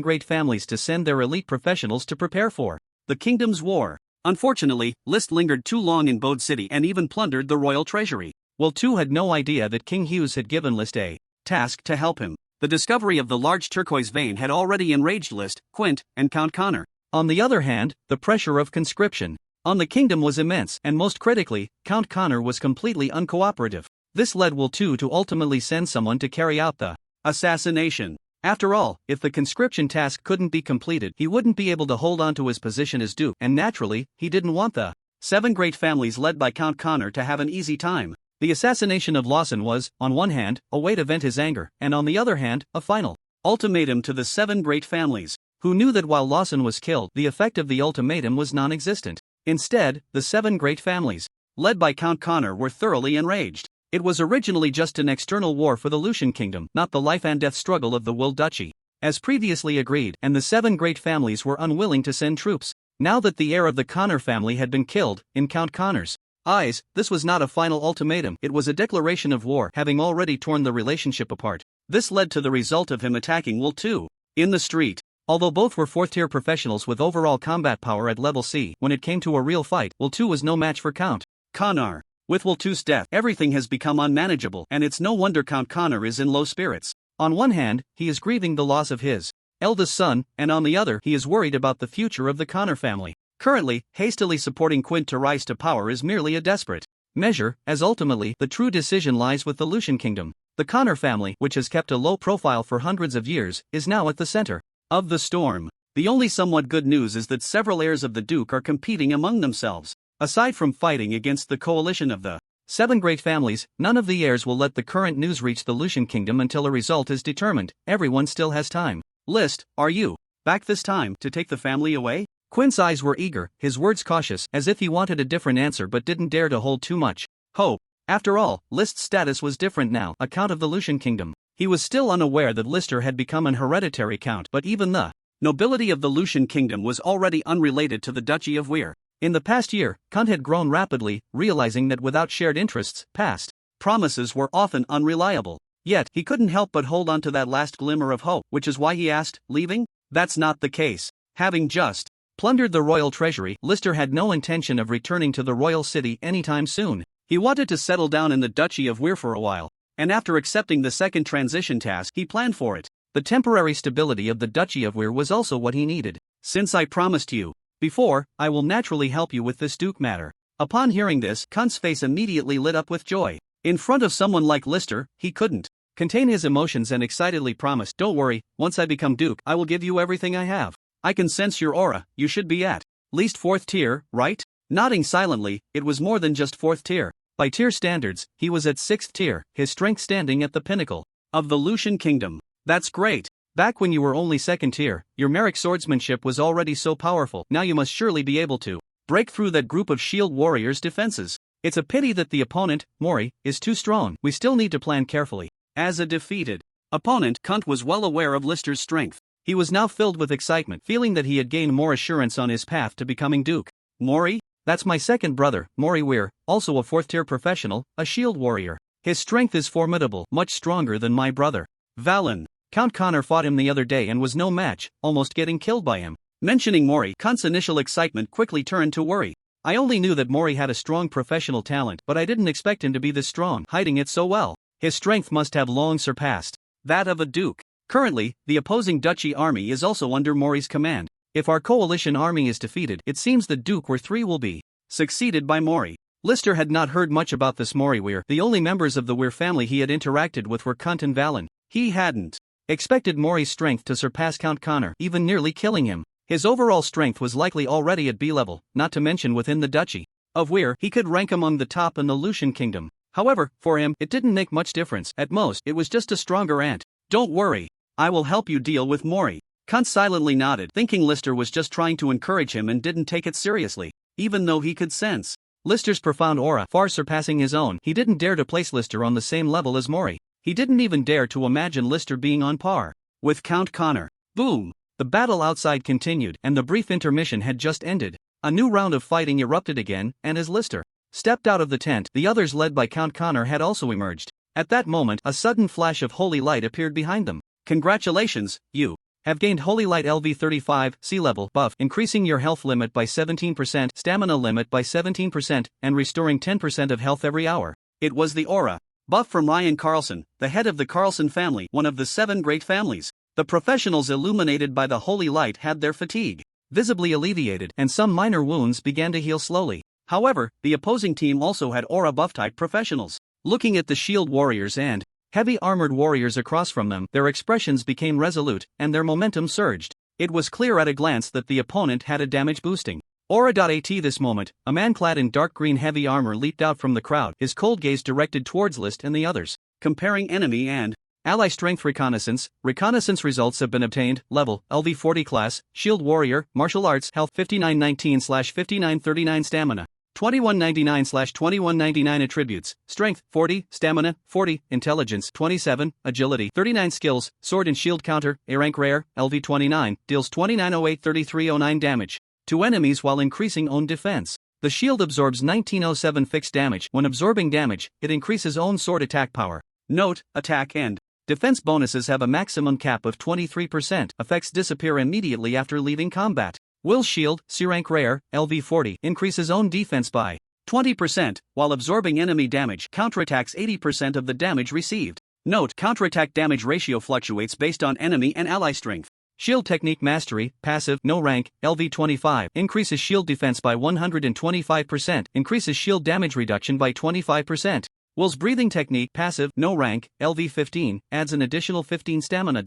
great families to send their elite professionals to prepare for the kingdom's war. Unfortunately, List lingered too long in Bode City and even plundered the royal treasury. Will II had no idea that King Hughes had given List a task to help him. The discovery of the large turquoise vein had already enraged List, Quint, and Count Connor. On the other hand, the pressure of conscription on the kingdom was immense, and most critically, Count Connor was completely uncooperative. This led Will II to ultimately send someone to carry out the assassination. After all, if the conscription task couldn't be completed, he wouldn't be able to hold on to his position as duke, and naturally, he didn't want the 7 great families led by Count Connor to have an easy time. The assassination of Lawson was, on one hand, a way to vent his anger, and on the other hand, a final ultimatum to the 7 great families, who knew that while Lawson was killed, the effect of the ultimatum was non-existent. Instead, the 7 great families, led by Count Connor, were thoroughly enraged. It was originally just an external war for the Lucian kingdom, not the life and death struggle of the World Duchy, as previously agreed, and the 7 great families were unwilling to send troops. Now that the heir of the Connor family had been killed, in Count Connor's eyes, this was not a final ultimatum, it was a declaration of war, having already torn the relationship apart. This led to the result of him attacking Will 2 in the street. Although both were 4th-tier professionals with overall combat power at level C, when it came to a real fight, Will 2 was no match for Count Connor. With Will 2's death, everything has become unmanageable, and it's no wonder Count Connor is in low spirits. On one hand, he is grieving the loss of his eldest son, and on the other, he is worried about the future of the Connor family. Currently, hastily supporting Quint to rise to power is merely a desperate measure, as ultimately, the true decision lies with the Lucian kingdom. The Connor family, which has kept a low profile for hundreds of years, is now at the center of the storm. The only somewhat good news is that several heirs of the Duke are competing among themselves. Aside from fighting against the coalition of the 7 great families, none of the heirs will let the current news reach the Lucian kingdom until a result is determined. Everyone still has time. List, are you back this time to take the family away? Quint's eyes were eager, his words cautious, as if he wanted a different answer but didn't dare to hold too much hope. After all, List's status was different now, a count of the Lucian kingdom. He was still unaware that Lister had become an hereditary count, but even the nobility of the Lucian kingdom was already unrelated to the Duchy of Weir. In the past year, Quint had grown rapidly, realizing that without shared interests, past promises were often unreliable. Yet, he couldn't help but hold on to that last glimmer of hope, which is why he asked, leaving? That's not the case. Having just plundered the royal treasury, Lister had no intention of returning to the royal city anytime soon. He wanted to settle down in the Duchy of Weir for a while, and after accepting the second transition task, he planned for it. The temporary stability of the Duchy of Weir was also what he needed. Since I promised you before, I will naturally help you with this Duke matter. Upon hearing this, Quint's face immediately lit up with joy. In front of someone like Lister, he couldn't contain his emotions and excitedly promised, don't worry, once I become Duke, I will give you everything I have. I can sense your aura, you should be at least 4th tier, right? Nodding silently, it was more than just 4th tier. By tier standards, he was at 6th tier, his strength standing at the pinnacle of the Lucian kingdom. That's great. Back when you were only 2nd tier, your Merrick swordsmanship was already so powerful, now you must surely be able to break through that group of shield warriors' defenses. It's a pity that the opponent, Mori, is too strong. We still need to plan carefully. As a defeated opponent, Quint was well aware of Lister's strength. He was now filled with excitement, feeling that he had gained more assurance on his path to becoming Duke. Mori? That's my second brother, Mori Weir, also a 4th tier professional, a shield warrior. His strength is formidable, much stronger than my brother Valen. Count Connor fought him the other day and was no match, almost getting killed by him. Mentioning Mori, Quint's initial excitement quickly turned to worry. I only knew that Mori had a strong professional talent, but I didn't expect him to be this strong, hiding it so well. His strength must have long surpassed that of a duke. Currently, the opposing duchy army is also under Mori's command. If our coalition army is defeated, it seems the Duke Weir 3 will be succeeded by Mori. Lister had not heard much about this Mori Weir. The only members of the Weir family he had interacted with were Quint and Valen. He hadn't expected Mori's strength to surpass Count Connor, even nearly killing him. His overall strength was likely already at B level, not to mention within the Duchy of Weir, he could rank among the top in the Lucian kingdom. However, for him, it didn't make much difference. At most, it was just a stronger ant. Don't worry. I will help you deal with Mori. Quint silently nodded, thinking Lister was just trying to encourage him and didn't take it seriously. Even though he could sense Lister's profound aura far surpassing his own, he didn't dare to place Lister on the same level as Mori. He didn't even dare to imagine Lister being on par with Count Connor. Boom! The battle outside continued, and the brief intermission had just ended. A new round of fighting erupted again, and as Lister stepped out of the tent, the others led by Count Connor had also emerged. At that moment, a sudden flash of holy light appeared behind them. Congratulations, you have gained Holy Light LV35 sea level buff, increasing your health limit by 17%, stamina limit by 17%, and restoring 10% of health every hour. It was the aura buff from Ryan Carlson, the head of the Carlson family, one of the 7 great families. The professionals illuminated by the holy light had their fatigue visibly alleviated, and some minor wounds began to heal slowly. However, the opposing team also had aura buff type professionals. Looking at the shield warriors and Heavy armored warriors across from them, their expressions became resolute, and their momentum surged. It was clear at a glance that the opponent had a damage-boosting aura.at. This moment, a man clad in dark green heavy armor leaped out from the crowd, his cold gaze directed towards List and the others. Comparing enemy and ally strength. Reconnaissance results have been obtained. Level, LV40 class, Shield Warrior, Martial Arts, Health 5919/5939 Stamina 2199/2199 Attributes, Strength 40, Stamina 40, Intelligence 27, Agility 39 Skills, Sword and Shield Counter, A rank rare, LV29, deals 2908-3309 damage to enemies while increasing own defense. The shield absorbs 1907 fixed damage. When absorbing damage, it increases own sword attack power. Note, attack and defense bonuses have a maximum cap of 23%. Effects disappear immediately after leaving combat. Will Shield, C rank rare, LV40, increases own defense by 20%, while absorbing enemy damage. Counterattacks 80% of the damage received. Note, counterattack damage ratio fluctuates based on enemy and ally strength. Shield Technique Mastery, passive, no rank, LV25, increases shield defense by 125%, increases shield damage reduction by 25%. Will's Breathing Technique, passive, no rank, LV15, adds an additional 15 stamina.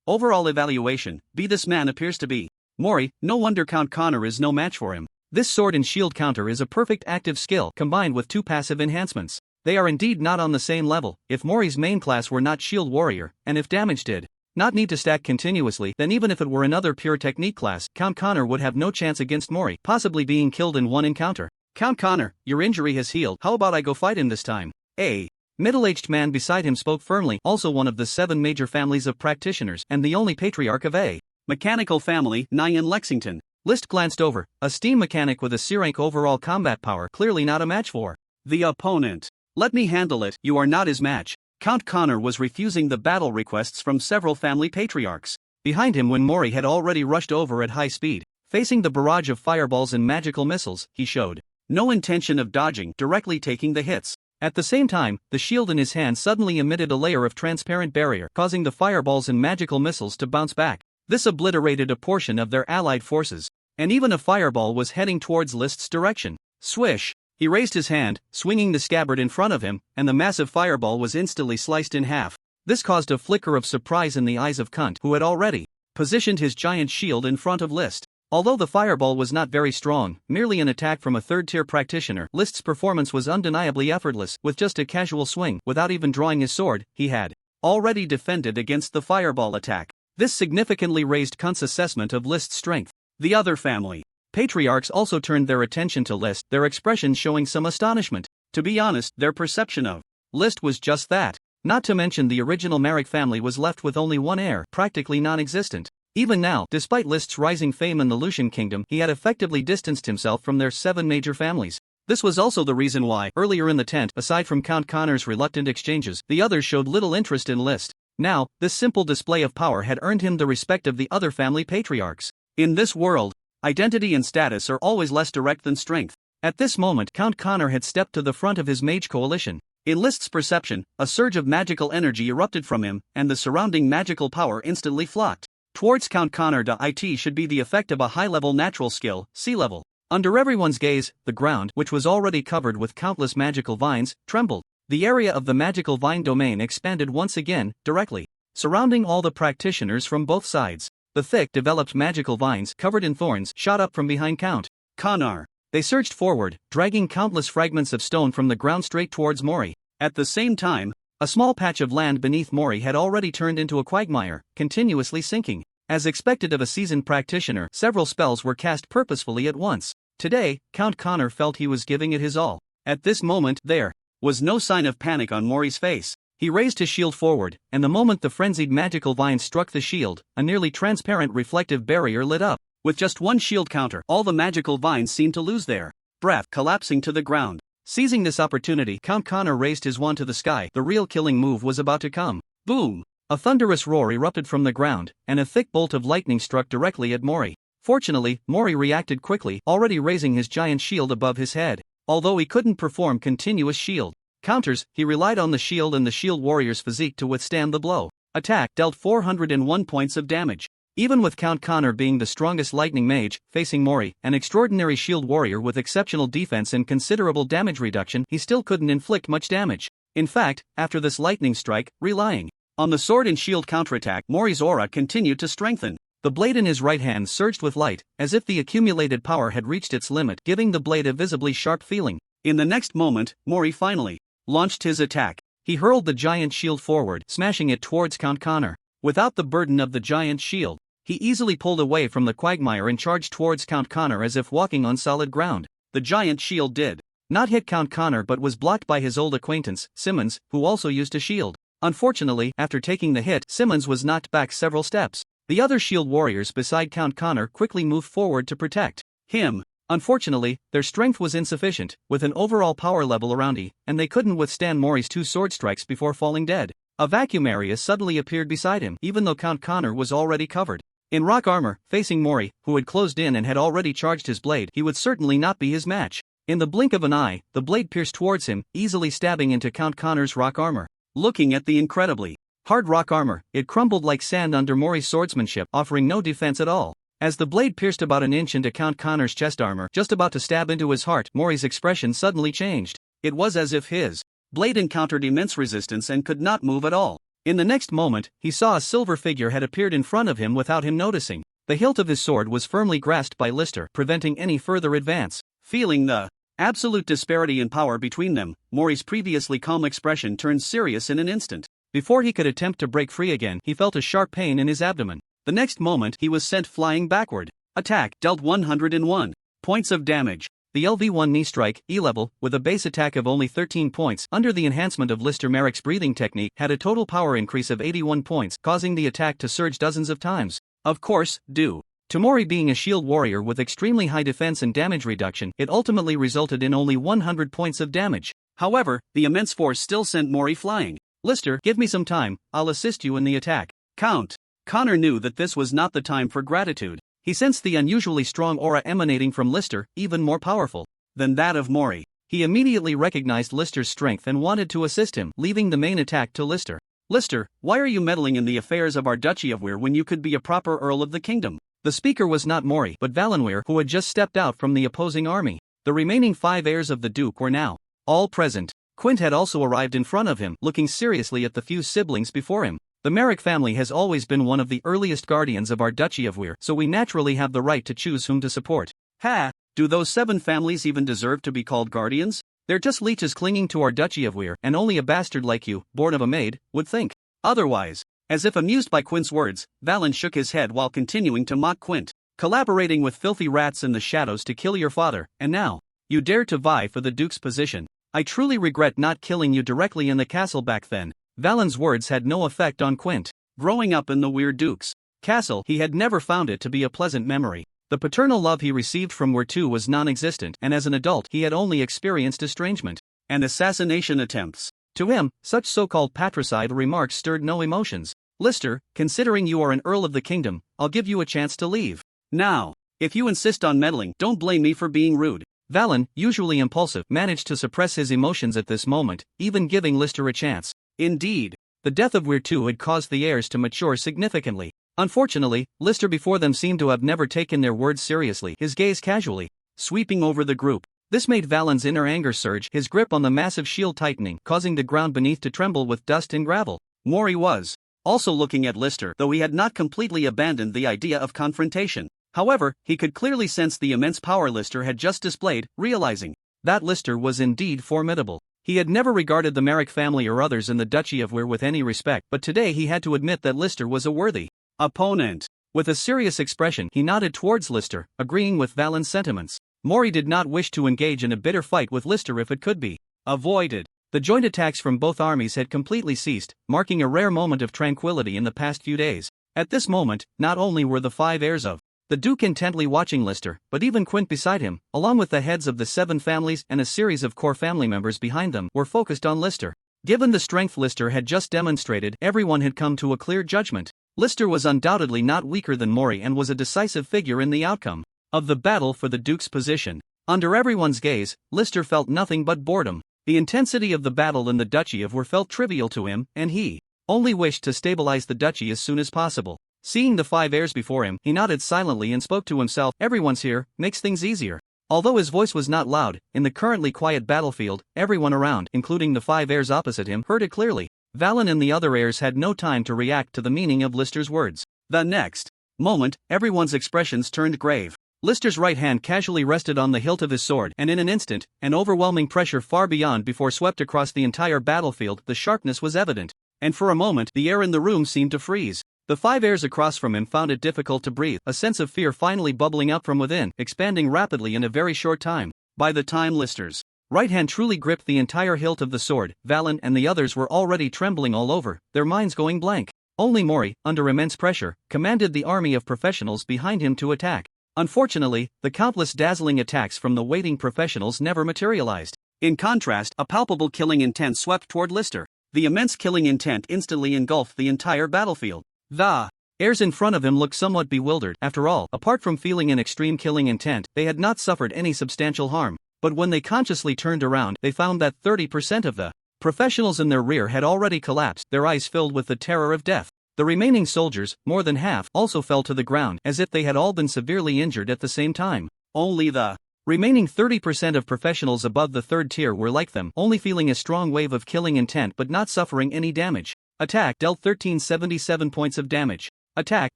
Overall evaluation, B. This man appears to be Mori, no wonder Count Connor is no match for him. This sword and shield counter is a perfect active skill combined with 2 passive enhancements. They are indeed not on the same level. If Mori's main class were not Shield Warrior, and if damage did not need to stack continuously, then even if it were another pure technique class, Count Connor would have no chance against Mori, possibly being killed in one encounter. Count Connor, your injury has healed. How about I go fight him this time? A middle-aged man beside him spoke firmly, also one of the 7 major families of practitioners, and the only patriarch of a mechanical family, Nyan Lexington. List glanced over, a steam mechanic with a C-rank overall combat power, clearly not a match for the opponent. Let me handle it, you are not his match. Count Connor was refusing the battle requests from several family patriarchs. Behind him when Mori had already rushed over at high speed, facing the barrage of fireballs and magical missiles, he showed no intention of dodging, directly taking the hits. At the same time, the shield in his hand suddenly emitted a layer of transparent barrier, causing the fireballs and magical missiles to bounce back. This obliterated a portion of their allied forces, and even a fireball was heading towards List's direction. Swish! He raised his hand, swinging the scabbard in front of him, and the massive fireball was instantly sliced in half. This caused a flicker of surprise in the eyes of Quint, who had already positioned his giant shield in front of List. Although the fireball was not very strong, merely an attack from a third-tier practitioner, List's performance was undeniably effortless. With just a casual swing, without even drawing his sword, he had already defended against the fireball attack. This significantly raised Quint's assessment of List's strength. The other family patriarchs also turned their attention to List, their expressions showing some astonishment. To be honest, their perception of List was just that. Not to mention the original Marek family was left with only one heir, practically non-existent. Even now, despite List's rising fame in the Lucian kingdom, he had effectively distanced himself from their 7 major families. This was also the reason why, earlier in the tent, aside from Count Connor's reluctant exchanges, the others showed little interest in List. Now, this simple display of power had earned him the respect of the other family patriarchs. In this world, identity and status are always less direct than strength. At this moment, Count Connor had stepped to the front of his mage coalition. In List's perception, a surge of magical energy erupted from him, and the surrounding magical power instantly flocked towards Count Connor. It should be the effect of a high-level natural skill, C-level. Under everyone's gaze, the ground, which was already covered with countless magical vines, trembled. The area of the magical vine domain expanded once again, directly surrounding all the practitioners from both sides. The thick, developed magical vines, covered in thorns, shot up from behind Count Connor. They surged forward, dragging countless fragments of stone from the ground straight towards Mori. At the same time, a small patch of land beneath Mori had already turned into a quagmire, continuously sinking. As expected of a seasoned practitioner, several spells were cast purposefully at once. Today, Count Connor felt he was giving it his all. At this moment, there was no sign of panic on Mori's face. He raised his shield forward, and the moment the frenzied magical vine struck the shield, a nearly transparent reflective barrier lit up. With just one shield counter, all the magical vines seemed to lose their breath, collapsing to the ground. Seizing this opportunity, Count Connor raised his wand to the sky. The real killing move was about to come. Boom! A thunderous roar erupted from the ground, and a thick bolt of lightning struck directly at Mori. Fortunately, Mori reacted quickly, already raising his giant shield above his head. Although he couldn't perform continuous shield counters, he relied on the shield and the shield warrior's physique to withstand the blow. Attack dealt 401 points of damage. Even with Count Connor being the strongest lightning mage, facing Mori, an extraordinary shield warrior with exceptional defense and considerable damage reduction, he still couldn't inflict much damage. In fact, after this lightning strike, relying on the sword and shield counterattack, Mori's aura continued to strengthen. The blade in his right hand surged with light, as if the accumulated power had reached its limit, giving the blade a visibly sharp feeling. In the next moment, Mori finally launched his attack. He hurled the giant shield forward, smashing it towards Count Connor. Without the burden of the giant shield, he easily pulled away from the quagmire and charged towards Count Connor as if walking on solid ground. The giant shield did not hit Count Connor but was blocked by his old acquaintance, Simmons, who also used a shield. Unfortunately, after taking the hit, Simmons was knocked back several steps. The other shield warriors beside Count Connor quickly moved forward to protect him. Unfortunately, their strength was insufficient, with an overall power level around E, and they couldn't withstand Mori's 2 sword strikes before falling dead. A vacuum area suddenly appeared beside him, even though Count Connor was already covered in rock armor. Facing Mori, who had closed in and had already charged his blade, he would certainly not be his match. In the blink of an eye, the blade pierced towards him, easily stabbing into Count Connor's rock armor. Looking at the incredibly hard rock armor, it crumbled like sand under Mori's swordsmanship, offering no defense at all. As the blade pierced about an inch into Count Connor's chest armor, just about to stab into his heart, Mori's expression suddenly changed. It was as if his blade encountered immense resistance and could not move at all. In the next moment, he saw a silver figure had appeared in front of him without him noticing. The hilt of his sword was firmly grasped by Lister, preventing any further advance. Feeling the absolute disparity in power between them, Mori's previously calm expression turned serious in an instant. Before he could attempt to break free again, he felt a sharp pain in his abdomen. The next moment, he was sent flying backward. Attack, dealt 101 points of damage. The LV1 knee strike, E-level, with a base attack of only 13 points, under the enhancement of Lister Merrick's breathing technique, had a total power increase of 81 points, causing the attack to surge dozens of times. Of course, due to Mori being a shield warrior with extremely high defense and damage reduction, it ultimately resulted in only 100 points of damage. However, the immense force still sent Mori flying. Lister, give me some time, I'll assist you in the attack. Count Connor knew that this was not the time for gratitude. He sensed the unusually strong aura emanating from Lister, even more powerful than that of Mori. He immediately recognized Lister's strength and wanted to assist him, leaving the main attack to Lister. Lister, why are you meddling in the affairs of our Duchy of Weir when you could be a proper Earl of the Kingdom? The speaker was not Mori, but Valenweir, who had just stepped out from the opposing army. The remaining 5 heirs of the Duke were now all present. Quint had also arrived in front of him, looking seriously at the few siblings before him. The Merrick family has always been one of the earliest guardians of our Duchy of Weir, so we naturally have the right to choose whom to support. Ha! Do those 7 families even deserve to be called guardians? They're just leeches clinging to our Duchy of Weir, and only a bastard like you, born of a maid, would think otherwise. As if amused by Quint's words, Valen shook his head while continuing to mock Quint. Collaborating with filthy rats in the shadows to kill your father, and now you dare to vie for the Duke's position. I truly regret not killing you directly in the castle back then. Valen's words had no effect on Quint. Growing up in the Weir Duke's castle, he had never found it to be a pleasant memory. The paternal love he received from Weir II was non-existent, and as an adult he had only experienced estrangement and assassination attempts. To him, such so-called patricide remarks stirred no emotions. Lister, considering you are an Earl of the Kingdom, I'll give you a chance to leave now. If you insist on meddling, don't blame me for being rude. Valen, usually impulsive, managed to suppress his emotions at this moment, even giving Lister a chance. Indeed, the death of Weir II had caused the heirs to mature significantly. Unfortunately, Lister before them seemed to have never taken their words seriously, his gaze casually sweeping over the group. This made Valen's inner anger surge, his grip on the massive shield tightening, causing the ground beneath to tremble with dust and gravel. Mori was also looking at Lister, though he had not completely abandoned the idea of confrontation. However, he could clearly sense the immense power Lister had just displayed, realizing that Lister was indeed formidable. He had never regarded the Merrick family or others in the Duchy of Weir with any respect, but today he had to admit that Lister was a worthy opponent. With a serious expression, he nodded towards Lister, agreeing with Valen's sentiments. Mori did not wish to engage in a bitter fight with Lister if it could be avoided. The joint attacks from both armies had completely ceased, marking a rare moment of tranquility in the past few days. At this moment, not only were the 5 heirs of the Duke intently watching Lister, but even Quint beside him, along with the heads of the 7 families and a series of core family members behind them, were focused on Lister. Given the strength Lister had just demonstrated, everyone had come to a clear judgment. Lister was undoubtedly not weaker than Mori and was a decisive figure in the outcome of the battle for the Duke's position. Under everyone's gaze, Lister felt nothing but boredom. The intensity of the battle in the Duchy of Weir felt trivial to him, and he only wished to stabilize the duchy as soon as possible. Seeing the 5 heirs before him, he nodded silently and spoke to himself. Everyone's here, makes things easier. Although his voice was not loud, in the currently quiet battlefield, everyone around, including the 5 heirs opposite him, heard it clearly. Valen and the other heirs had no time to react to the meaning of Lister's words. The next moment, everyone's expressions turned grave. Lister's right hand casually rested on the hilt of his sword, and in an instant, an overwhelming pressure far beyond before swept across the entire battlefield. The sharpness was evident, and for a moment the air in the room seemed to freeze. The 5 heirs across from him found it difficult to breathe, a sense of fear finally bubbling up from within, expanding rapidly in a very short time. By the time Lister's right hand truly gripped the entire hilt of the sword, Valen and the others were already trembling all over, their minds going blank. Only Mori, under immense pressure, commanded the army of professionals behind him to attack. Unfortunately, the countless dazzling attacks from the waiting professionals never materialized. In contrast, a palpable killing intent swept toward Lister. The immense killing intent instantly engulfed the entire battlefield. The heirs in front of him looked somewhat bewildered. After all, apart from feeling an extreme killing intent, they had not suffered any substantial harm. But when they consciously turned around, they found that 30% of the professionals in their rear had already collapsed, their eyes filled with the terror of death. The remaining soldiers, more than half, also fell to the ground, as if they had all been severely injured at the same time. Only the remaining 30% of professionals above the 3rd tier were like them, only feeling a strong wave of killing intent but not suffering any damage. Attack dealt 1377 points of damage. Attack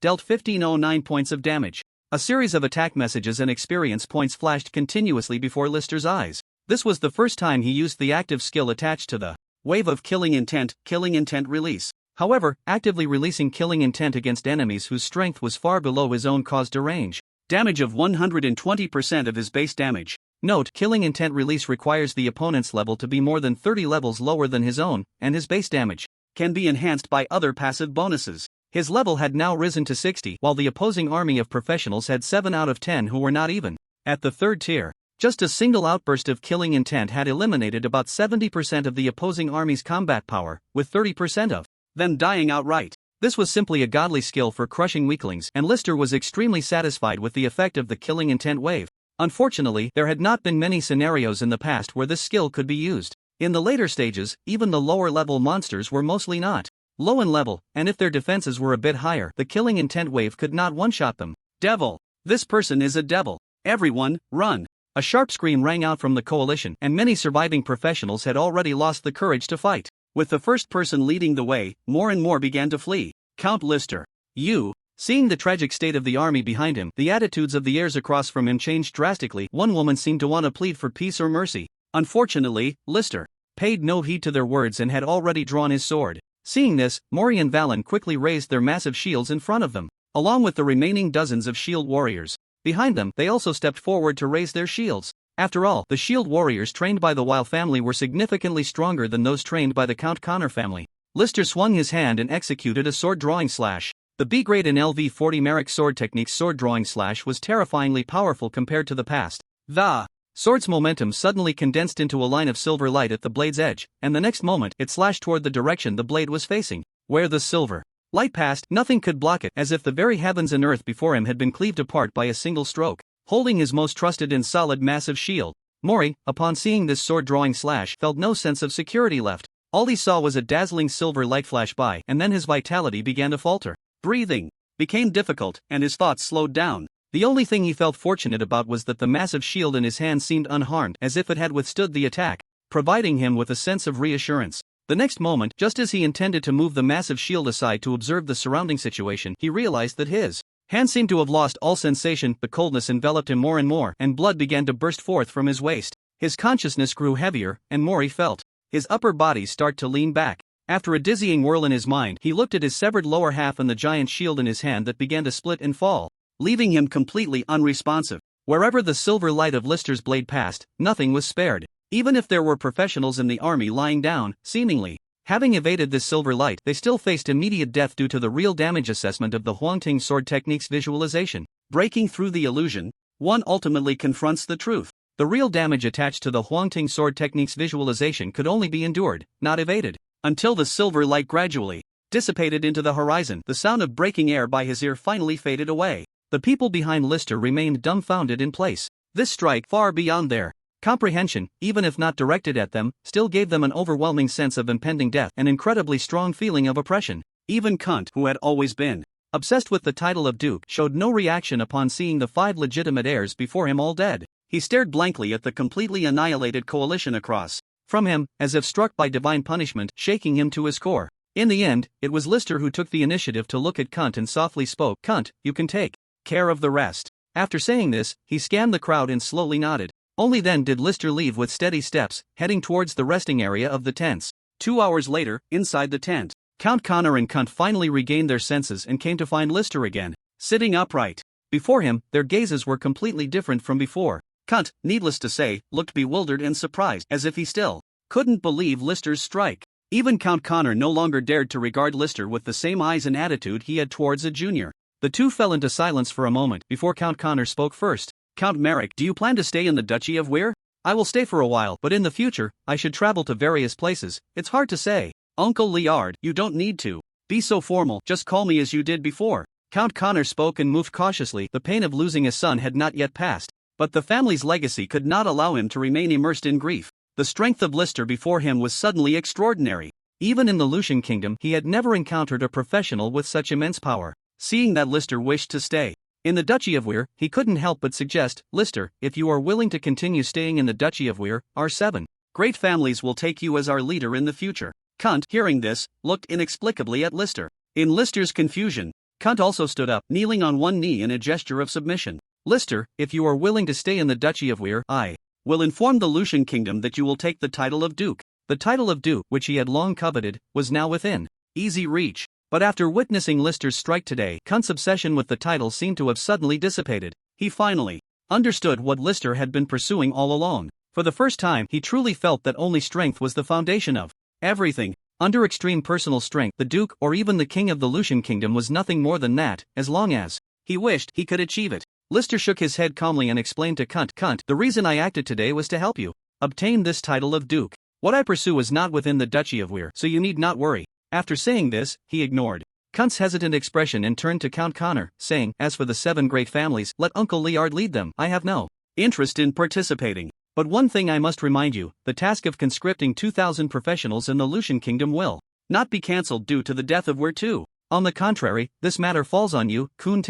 dealt 1509 points of damage. A series of attack messages and experience points flashed continuously before Lister's eyes. This was the first time he used the active skill attached to the wave of killing intent release. However, actively releasing killing intent against enemies whose strength was far below his own caused a range damage of 120% of his base damage. Note, killing intent release requires the opponent's level to be more than 30 levels lower than his own, and his base damage can be enhanced by other passive bonuses. His level had now risen to 60, while the opposing army of professionals had 7 out of 10 who were not even at the 3rd tier. Just a single outburst of killing intent had eliminated about 70% of the opposing army's combat power, with 30% of them dying outright. This was simply a godly skill for crushing weaklings, and Lister was extremely satisfied with the effect of the killing intent wave. Unfortunately, there had not been many scenarios in the past where this skill could be used. In the later stages, even the lower-level monsters were mostly not low in level, and if their defenses were a bit higher, the killing intent wave could not one-shot them. Devil! This person is a devil! Everyone, run! A sharp scream rang out from the coalition, and many surviving professionals had already lost the courage to fight. With the first person leading the way, more and more began to flee. Count Lister. You. Seeing the tragic state of the army behind him, the attitudes of the heirs across from him changed drastically. One woman seemed to want to plead for peace or mercy. Unfortunately, Lister paid no heed to their words and had already drawn his sword. Seeing this, Mori and Valen quickly raised their massive shields in front of them, along with the remaining dozens of shield warriors. Behind them, they also stepped forward to raise their shields. After all, the shield warriors trained by the Weil family were significantly stronger than those trained by the Count Connor family. Lister swung his hand and executed a sword drawing slash. The B-grade and LV-40 Merrick sword technique's sword drawing slash was terrifyingly powerful compared to the past. The sword's momentum suddenly condensed into a line of silver light at the blade's edge, and the next moment it slashed toward the direction the blade was facing. Where the silver light passed, nothing could block it, as if the very heavens and earth before him had been cleaved apart by a single stroke. Holding his most trusted and solid massive shield, Mori, upon seeing this sword-drawing slash, felt no sense of security left. All he saw was a dazzling silver light flash by, and then his vitality began to falter. Breathing became difficult, and his thoughts slowed down. The only thing he felt fortunate about was that the massive shield in his hand seemed unharmed, as if it had withstood the attack, providing him with a sense of reassurance. The next moment, just as he intended to move the massive shield aside to observe the surrounding situation, he realized that his hand seemed to have lost all sensation. The coldness enveloped him more and more, and blood began to burst forth from his waist. His consciousness grew heavier, and Mori felt his upper body start to lean back. After a dizzying whirl in his mind, he looked at his severed lower half and the giant shield in his hand that began to split and fall, leaving him completely unresponsive. Wherever the silver light of Lister's blade passed, nothing was spared. Even if there were professionals in the army lying down, seemingly having evaded this silver light, they still faced immediate death due to the real damage assessment of the Huangting sword technique's visualization. Breaking through the illusion, one ultimately confronts the truth. The real damage attached to the Huangting sword technique's visualization could only be endured, not evaded. Until the silver light gradually dissipated into the horizon, the sound of breaking air by his ear finally faded away. The people behind Lister remained dumbfounded in place. This strike, far beyond their comprehension, even if not directed at them, still gave them an overwhelming sense of impending death, an incredibly strong feeling of oppression. Even Quint, who had always been obsessed with the title of Duke, showed no reaction upon seeing the 5 legitimate heirs before him all dead. He stared blankly at the completely annihilated coalition across from him, as if struck by divine punishment, shaking him to his core. In the end, it was Lister who took the initiative to look at Quint and softly spoke. "Quint, you can take care of the rest." After saying this, he scanned the crowd and slowly nodded. Only then did Lister leave with steady steps, heading towards the resting area of the tents. 2 hours later, inside the tent, Count Connor and Quint finally regained their senses and came to find Lister again, sitting upright. Before him, their gazes were completely different from before. Quint, needless to say, looked bewildered and surprised, as if he still couldn't believe Lister's strike. Even Count Connor no longer dared to regard Lister with the same eyes and attitude he had towards a junior. The two fell into silence for a moment before Count Connor spoke first. "Count Merrick, do you plan to stay in the Duchy of Weir?" "I will stay for a while, but in the future, I should travel to various places. It's hard to say." "Uncle Liard, you don't need to be so formal, just call me as you did before." Count Connor spoke and moved cautiously. The pain of losing a son had not yet passed, but the family's legacy could not allow him to remain immersed in grief. The strength of Lister before him was suddenly extraordinary. Even in the Lucian kingdom, he had never encountered a professional with such immense power. Seeing that Lister wished to stay in the Duchy of Weir, he couldn't help but suggest, "Lister, if you are willing to continue staying in the Duchy of Weir, our 7 great families will take you as our leader in the future." Quint, hearing this, looked inexplicably at Lister. In Lister's confusion, Quint also stood up, kneeling on one knee in a gesture of submission. "Lister, if you are willing to stay in the Duchy of Weir, I will inform the Lucian kingdom that you will take the title of Duke." The title of Duke, which he had long coveted, was now within easy reach. But after witnessing Lister's strike today, Quint's obsession with the title seemed to have suddenly dissipated. He finally understood what Lister had been pursuing all along. For the first time, he truly felt that only strength was the foundation of everything. Under extreme personal strength, the Duke or even the King of the Lucian Kingdom was nothing more than that, as long as he wished he could achieve it. Lister shook his head calmly and explained to Quint, "Quint, the reason I acted today was to help you obtain this title of Duke. What I pursue is not within the Duchy of Weir, so you need not worry." After saying this, he ignored Quint's hesitant expression and turned to Count Connor, saying, "As for the 7 great families, let Uncle Liard lead them. I have no interest in participating. But one thing I must remind you, the task of conscripting 2,000 professionals in the Lucian Kingdom will not be cancelled due to the death of Weir II. On the contrary, this matter falls on you, Quint.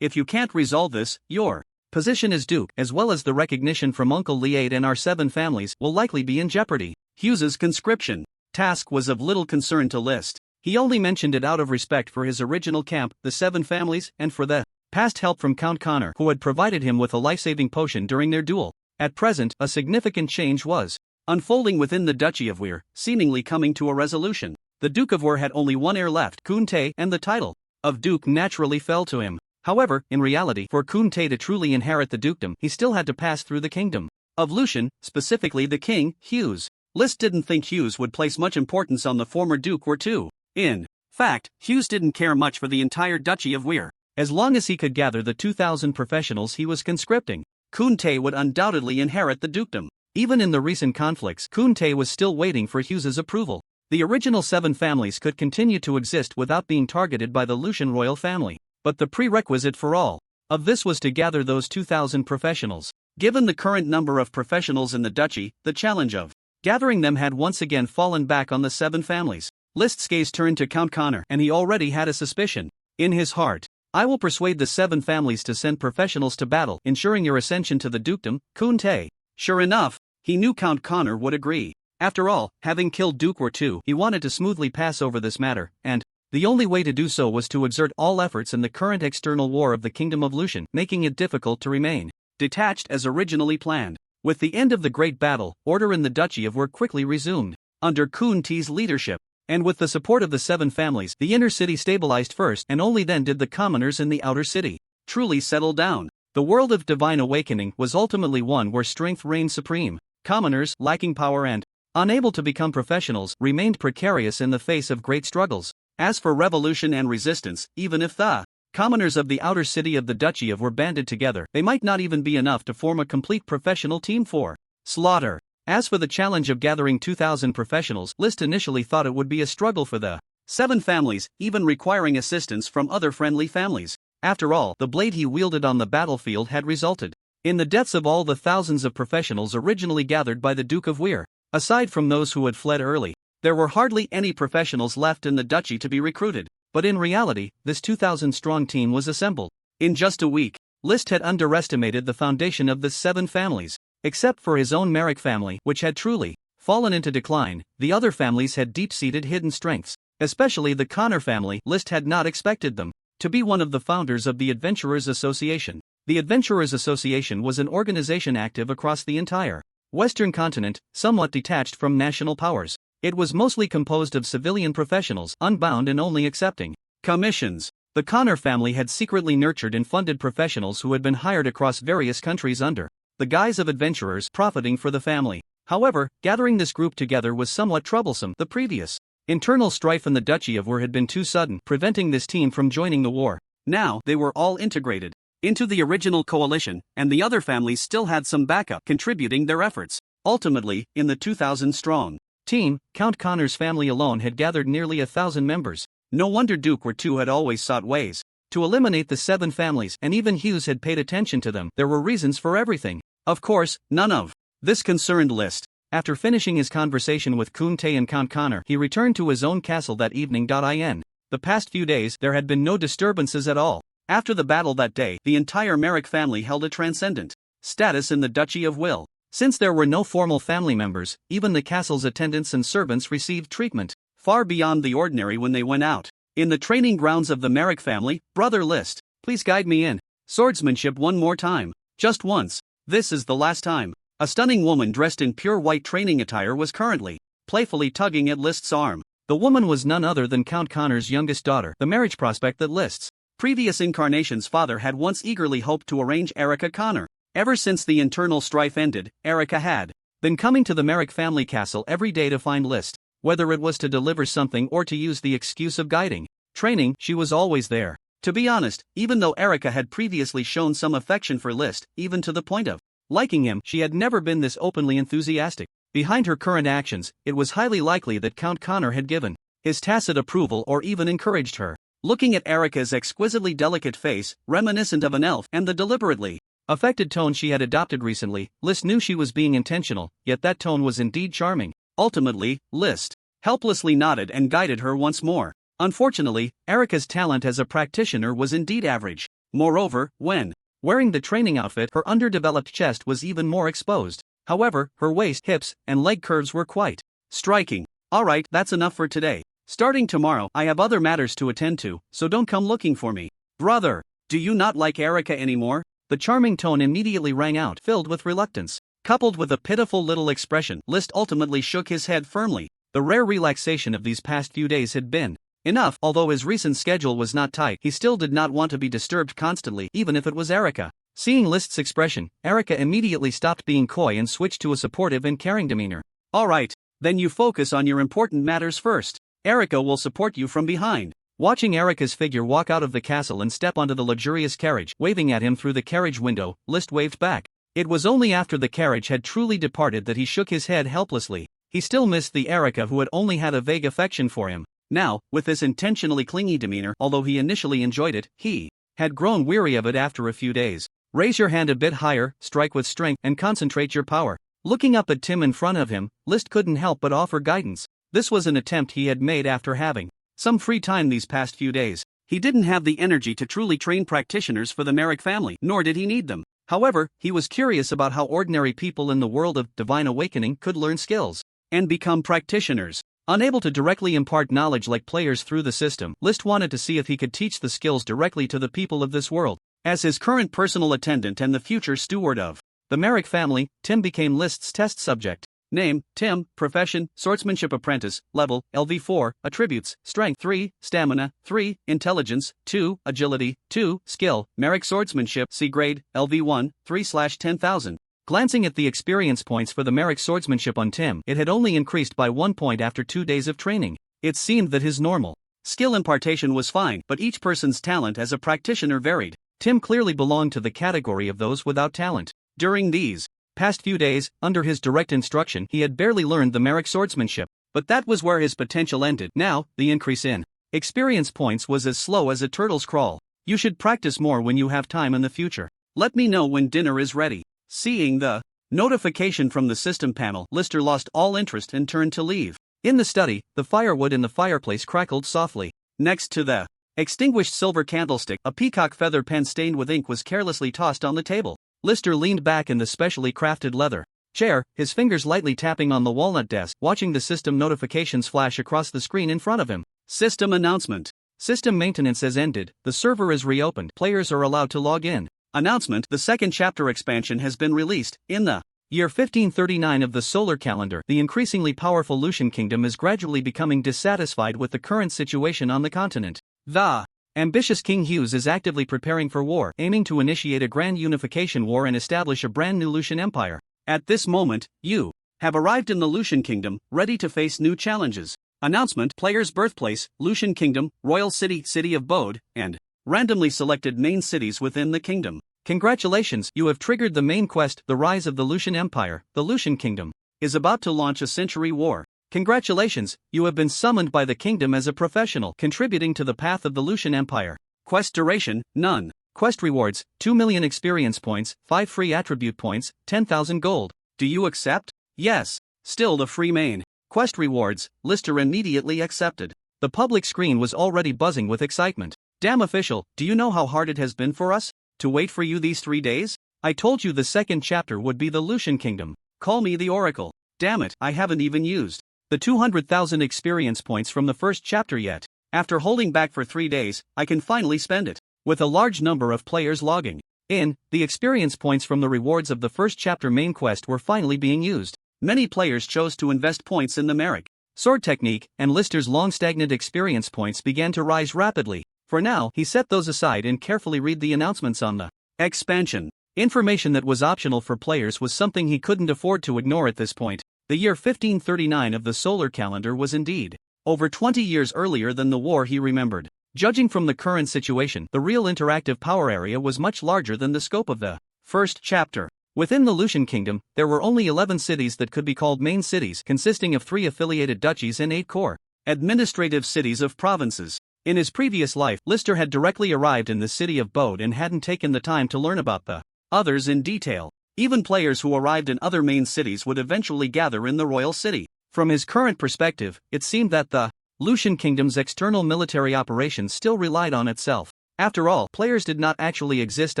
If you can't resolve this, your position as Duke, as well as the recognition from Uncle Liard and our 7 families, will likely be in jeopardy." Hughes's conscription task was of little concern to List. He only mentioned it out of respect for his original camp, the 7 families, and for the past help from Count Connor, who had provided him with a life-saving potion during their duel. At present, a significant change was unfolding within the Duchy of Weir, seemingly coming to a resolution. The Duke of Weir had only one heir left, Quint, and the title of Duke naturally fell to him. However, in reality, for Quint to truly inherit the dukedom, he still had to pass through the kingdom of Lucian, specifically the king, Hughes. List didn't think Hughes would place much importance on the former Duke Weir II. In fact, Hughes didn't care much for the entire Duchy of Weir. As long as he could gather the 2,000 professionals he was conscripting, Quint would undoubtedly inherit the dukedom. Even in the recent conflicts, Quint was still waiting for Hughes's approval. The original 7 families could continue to exist without being targeted by the Lucian royal family. But the prerequisite for all of this was to gather those 2,000 professionals. Given the current number of professionals in the duchy, the challenge of gathering them had once again fallen back on the 7 families. List's gaze turned to Count Connor, and he already had a suspicion in his heart. "I will persuade the 7 families to send professionals to battle, ensuring your ascension to the dukedom, Quint." Sure enough, he knew Count Connor would agree. After all, having killed Duke Weir II, he wanted to smoothly pass over this matter, and the only way to do so was to exert all efforts in the current external war of the Kingdom of Lucian, making it difficult to remain detached as originally planned. With the end of the great battle, order in the Duchy of Weir quickly resumed, under Quint's leadership. And with the support of the 7 families, the inner city stabilized first, and only then did the commoners in the outer city truly settle down. The world of divine awakening was ultimately one where strength reigned supreme. Commoners, lacking power and unable to become professionals, remained precarious in the face of great struggles. As for revolution and resistance, even if the commoners of the outer city of the Duchy of Weir banded together, they might not even be enough to form a complete professional team for slaughter. As for the challenge of gathering 2,000 professionals, List initially thought it would be a struggle for the 7 families, even requiring assistance from other friendly families. After all, the blade he wielded on the battlefield had resulted in the deaths of all the thousands of professionals originally gathered by the Duke of Weir. Aside from those who had fled early, there were hardly any professionals left in the duchy to be recruited. But in reality, this 2,000-strong team was assembled in just a week. List had underestimated the foundation of the 7 families. Except for his own Merrick family, which had truly fallen into decline, the other families had deep-seated hidden strengths. Especially the Connor family. List had not expected them to be one of the founders of the Adventurers Association. The Adventurers Association was an organization active across the entire Western continent, somewhat detached from national powers. It was mostly composed of civilian professionals, unbound and only accepting commissions. The Connor family had secretly nurtured and funded professionals who had been hired across various countries under the guise of adventurers, profiting for the family. However, gathering this group together was somewhat troublesome. The previous internal strife in the Duchy of War had been too sudden, preventing this team from joining the war. Now, they were all integrated into the original coalition, and the other families still had some backup, contributing their efforts. Ultimately, in the 2,000-strong team, Count Connor's family alone had gathered nearly 1,000 members. No wonder Duke War II had always sought ways to eliminate the 7 families, and even Hughes had paid attention to them. There were reasons for everything. Of course, none of this concerned List. After finishing his conversation with Quint and Count Connor, he returned to his own castle that evening. The past few days, there had been no disturbances at all. After the battle that day, the entire Merrick family held a transcendent status in the Duchy of Will. Since there were no formal family members, even the castle's attendants and servants received treatment far beyond the ordinary when they went out. In the training grounds of the Merrick family, Brother List, please guide me in swordsmanship one more time. Just once. This is the last time. A stunning woman dressed in pure white training attire was currently playfully tugging at List's arm. The woman was none other than Count Connor's youngest daughter, the marriage prospect that List's previous incarnation's father had once eagerly hoped to arrange. Erica Connor. Ever since the internal strife ended, Erica had been coming to the Merrick family castle every day to find List. Whether it was to deliver something or to use the excuse of guiding training, she was always there. To be honest, even though Erica had previously shown some affection for List, even to the point of liking him, she had never been this openly enthusiastic. Behind her current actions, it was highly likely that Count Connor had given his tacit approval or even encouraged her. Looking at Erica's exquisitely delicate face, reminiscent of an elf, and the deliberately affected tone she had adopted recently, List knew she was being intentional, yet that tone was indeed charming. Ultimately, List helplessly nodded and guided her once more. Unfortunately, Erica's talent as a practitioner was indeed average. Moreover, when wearing the training outfit, her underdeveloped chest was even more exposed. However, her waist, hips, and leg curves were quite striking. Alright, that's enough for today. Starting tomorrow, I have other matters to attend to, so don't come looking for me. Brother, do you not like Erica anymore? The charming tone immediately rang out, filled with reluctance. Coupled with a pitiful little expression, List ultimately shook his head firmly. The rare relaxation of these past few days had been enough. Although his recent schedule was not tight, he still did not want to be disturbed constantly, even if it was Erica. Seeing List's expression, Erica immediately stopped being coy and switched to a supportive and caring demeanor. Alright, then you focus on your important matters first. Erica will support you from behind. Watching Erica's figure walk out of the castle and step onto the luxurious carriage, waving at him through the carriage window, List waved back. It was only after the carriage had truly departed that he shook his head helplessly. He still missed the Erica who had only had a vague affection for him. Now, with this intentionally clingy demeanor, although he initially enjoyed it, he had grown weary of it after a few days. Raise your hand a bit higher, strike with strength, and concentrate your power. Looking up at Tim in front of him, List couldn't help but offer guidance. This was an attempt he had made after having some free time these past few days. He didn't have the energy to truly train practitioners for the Merrick family, nor did he need them. However, he was curious about how ordinary people in the world of divine awakening could learn skills and become practitioners. Unable to directly impart knowledge like players through the system, List wanted to see if he could teach the skills directly to the people of this world. As his current personal attendant and the future steward of the Merrick family, Tim became List's test subject. Name, Tim. Profession, swordsmanship apprentice. Level, LV4. Attributes, strength 3, stamina 3, intelligence 2, agility 2, skill, Merrick swordsmanship C grade, LV1, 3/10,000. Glancing at the experience points for the Merrick swordsmanship on Tim, it had only increased by 1 point after 2 days of training. It seemed that his normal skill impartation was fine, but each person's talent as a practitioner varied. Tim clearly belonged to the category of those without talent. During these past few days, under his direct instruction, he had barely learned the Merrick swordsmanship. But that was where his potential ended. Now, the increase in experience points was as slow as a turtle's crawl. You should practice more when you have time in the future. Let me know when dinner is ready. Seeing the notification from the system panel, Lister lost all interest and turned to leave. In the study, the firewood in the fireplace crackled softly. Next to the Extinguished silver candlestick. A peacock feather pen stained with ink was carelessly tossed on the table. Lister leaned back in the specially crafted leather chair, his fingers lightly tapping on the walnut desk, watching the system notifications flash across the screen in front of him. System announcement. System maintenance has ended, the server is reopened, players are allowed to log in. Announcement. The second chapter expansion has been released. In the year 1539 of the solar calendar, the increasingly powerful Lucian kingdom is gradually becoming dissatisfied with the current situation on the continent. The ambitious King Hughes is actively preparing for war, aiming to initiate a grand unification war and establish a brand new Lucian empire. At this moment, you have arrived in the Lucian kingdom, ready to face new challenges. Announcement. Player's birthplace, Lucian kingdom, royal city, city of Bode, and randomly selected main cities within the kingdom. Congratulations, you have triggered the main quest. The rise of the Lucian Empire. The Lucian kingdom is about to launch a century war. Congratulations, you have been summoned by the kingdom as a professional, contributing to the path of the Lucian Empire. Quest duration, none. Quest rewards, 2 million experience points, 5 free attribute points, 10,000 gold. Do you accept? Yes. Still the free main. Quest rewards. Lister immediately accepted. The public screen was already buzzing with excitement. Damn official, do you know how hard it has been for us to wait for you these 3 days? I told you the second chapter would be the Lucian kingdom. Call me the Oracle. Damn it, I haven't even used the 200,000 experience points from the first chapter yet. After holding back for 3 days, I can finally spend it. With a large number of players logging in, the experience points from the rewards of the first chapter main quest were finally being used. Many players chose to invest points in the Merrick sword technique, and Lister's long stagnant experience points began to rise rapidly. For now, he set those aside and carefully read the announcements on the expansion. Information that was optional for players was something he couldn't afford to ignore at this point. The year 1539 of the solar calendar was indeed over 20 years earlier than the war he remembered. Judging from the current situation, the real interactive power area was much larger than the scope of the first chapter. Within the Lucian kingdom, there were only 11 cities that could be called main cities, consisting of 3 affiliated duchies and 8 core administrative cities of provinces. In his previous life, Lister had directly arrived in the city of Bode and hadn't taken the time to learn about the others in detail. Even players who arrived in other main cities would eventually gather in the royal city. From his current perspective, it seemed that the Lucian kingdom's external military operations still relied on itself. After all, players did not actually exist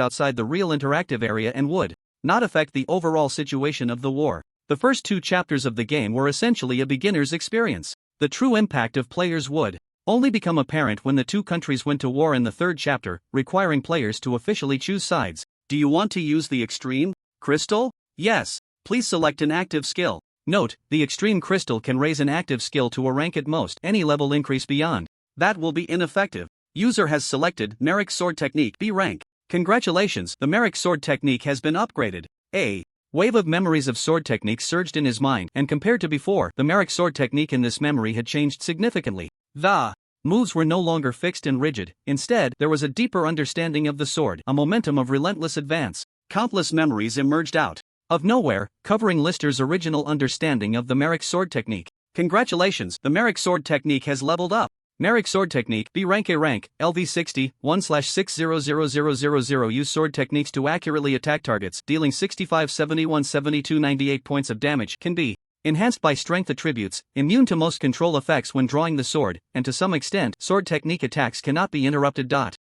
outside the real interactive area and would not affect the overall situation of the war. The first 2 chapters of the game were essentially a beginner's experience. The true impact of players would only become apparent when the 2 countries went to war in the 3rd chapter, requiring players to officially choose sides. Do you want to use the extreme crystal? Yes. Please select an active skill. Note, the extreme crystal can raise an active skill to a rank at most. Any level increase beyond that will be ineffective. User has selected Merrick Sword Technique B rank. Congratulations, the Merrick Sword Technique has been upgraded. A wave of memories of sword techniques surged in his mind, and compared to before, the Merrick Sword Technique in this memory had changed significantly. The moves were no longer fixed and rigid. Instead, there was a deeper understanding of the sword, a momentum of relentless advance. Countless memories emerged out of nowhere, covering Lister's original understanding of the Merrick Sword Technique. Congratulations, the Merrick Sword Technique has leveled up. Merrick Sword Technique B rank A rank, LV60, 1/600000. Use sword techniques to accurately attack targets, dealing 65, 71, 72, 98 points of damage. Can be enhanced by strength attributes, immune to most control effects when drawing the sword, and to some extent, sword technique attacks cannot be interrupted.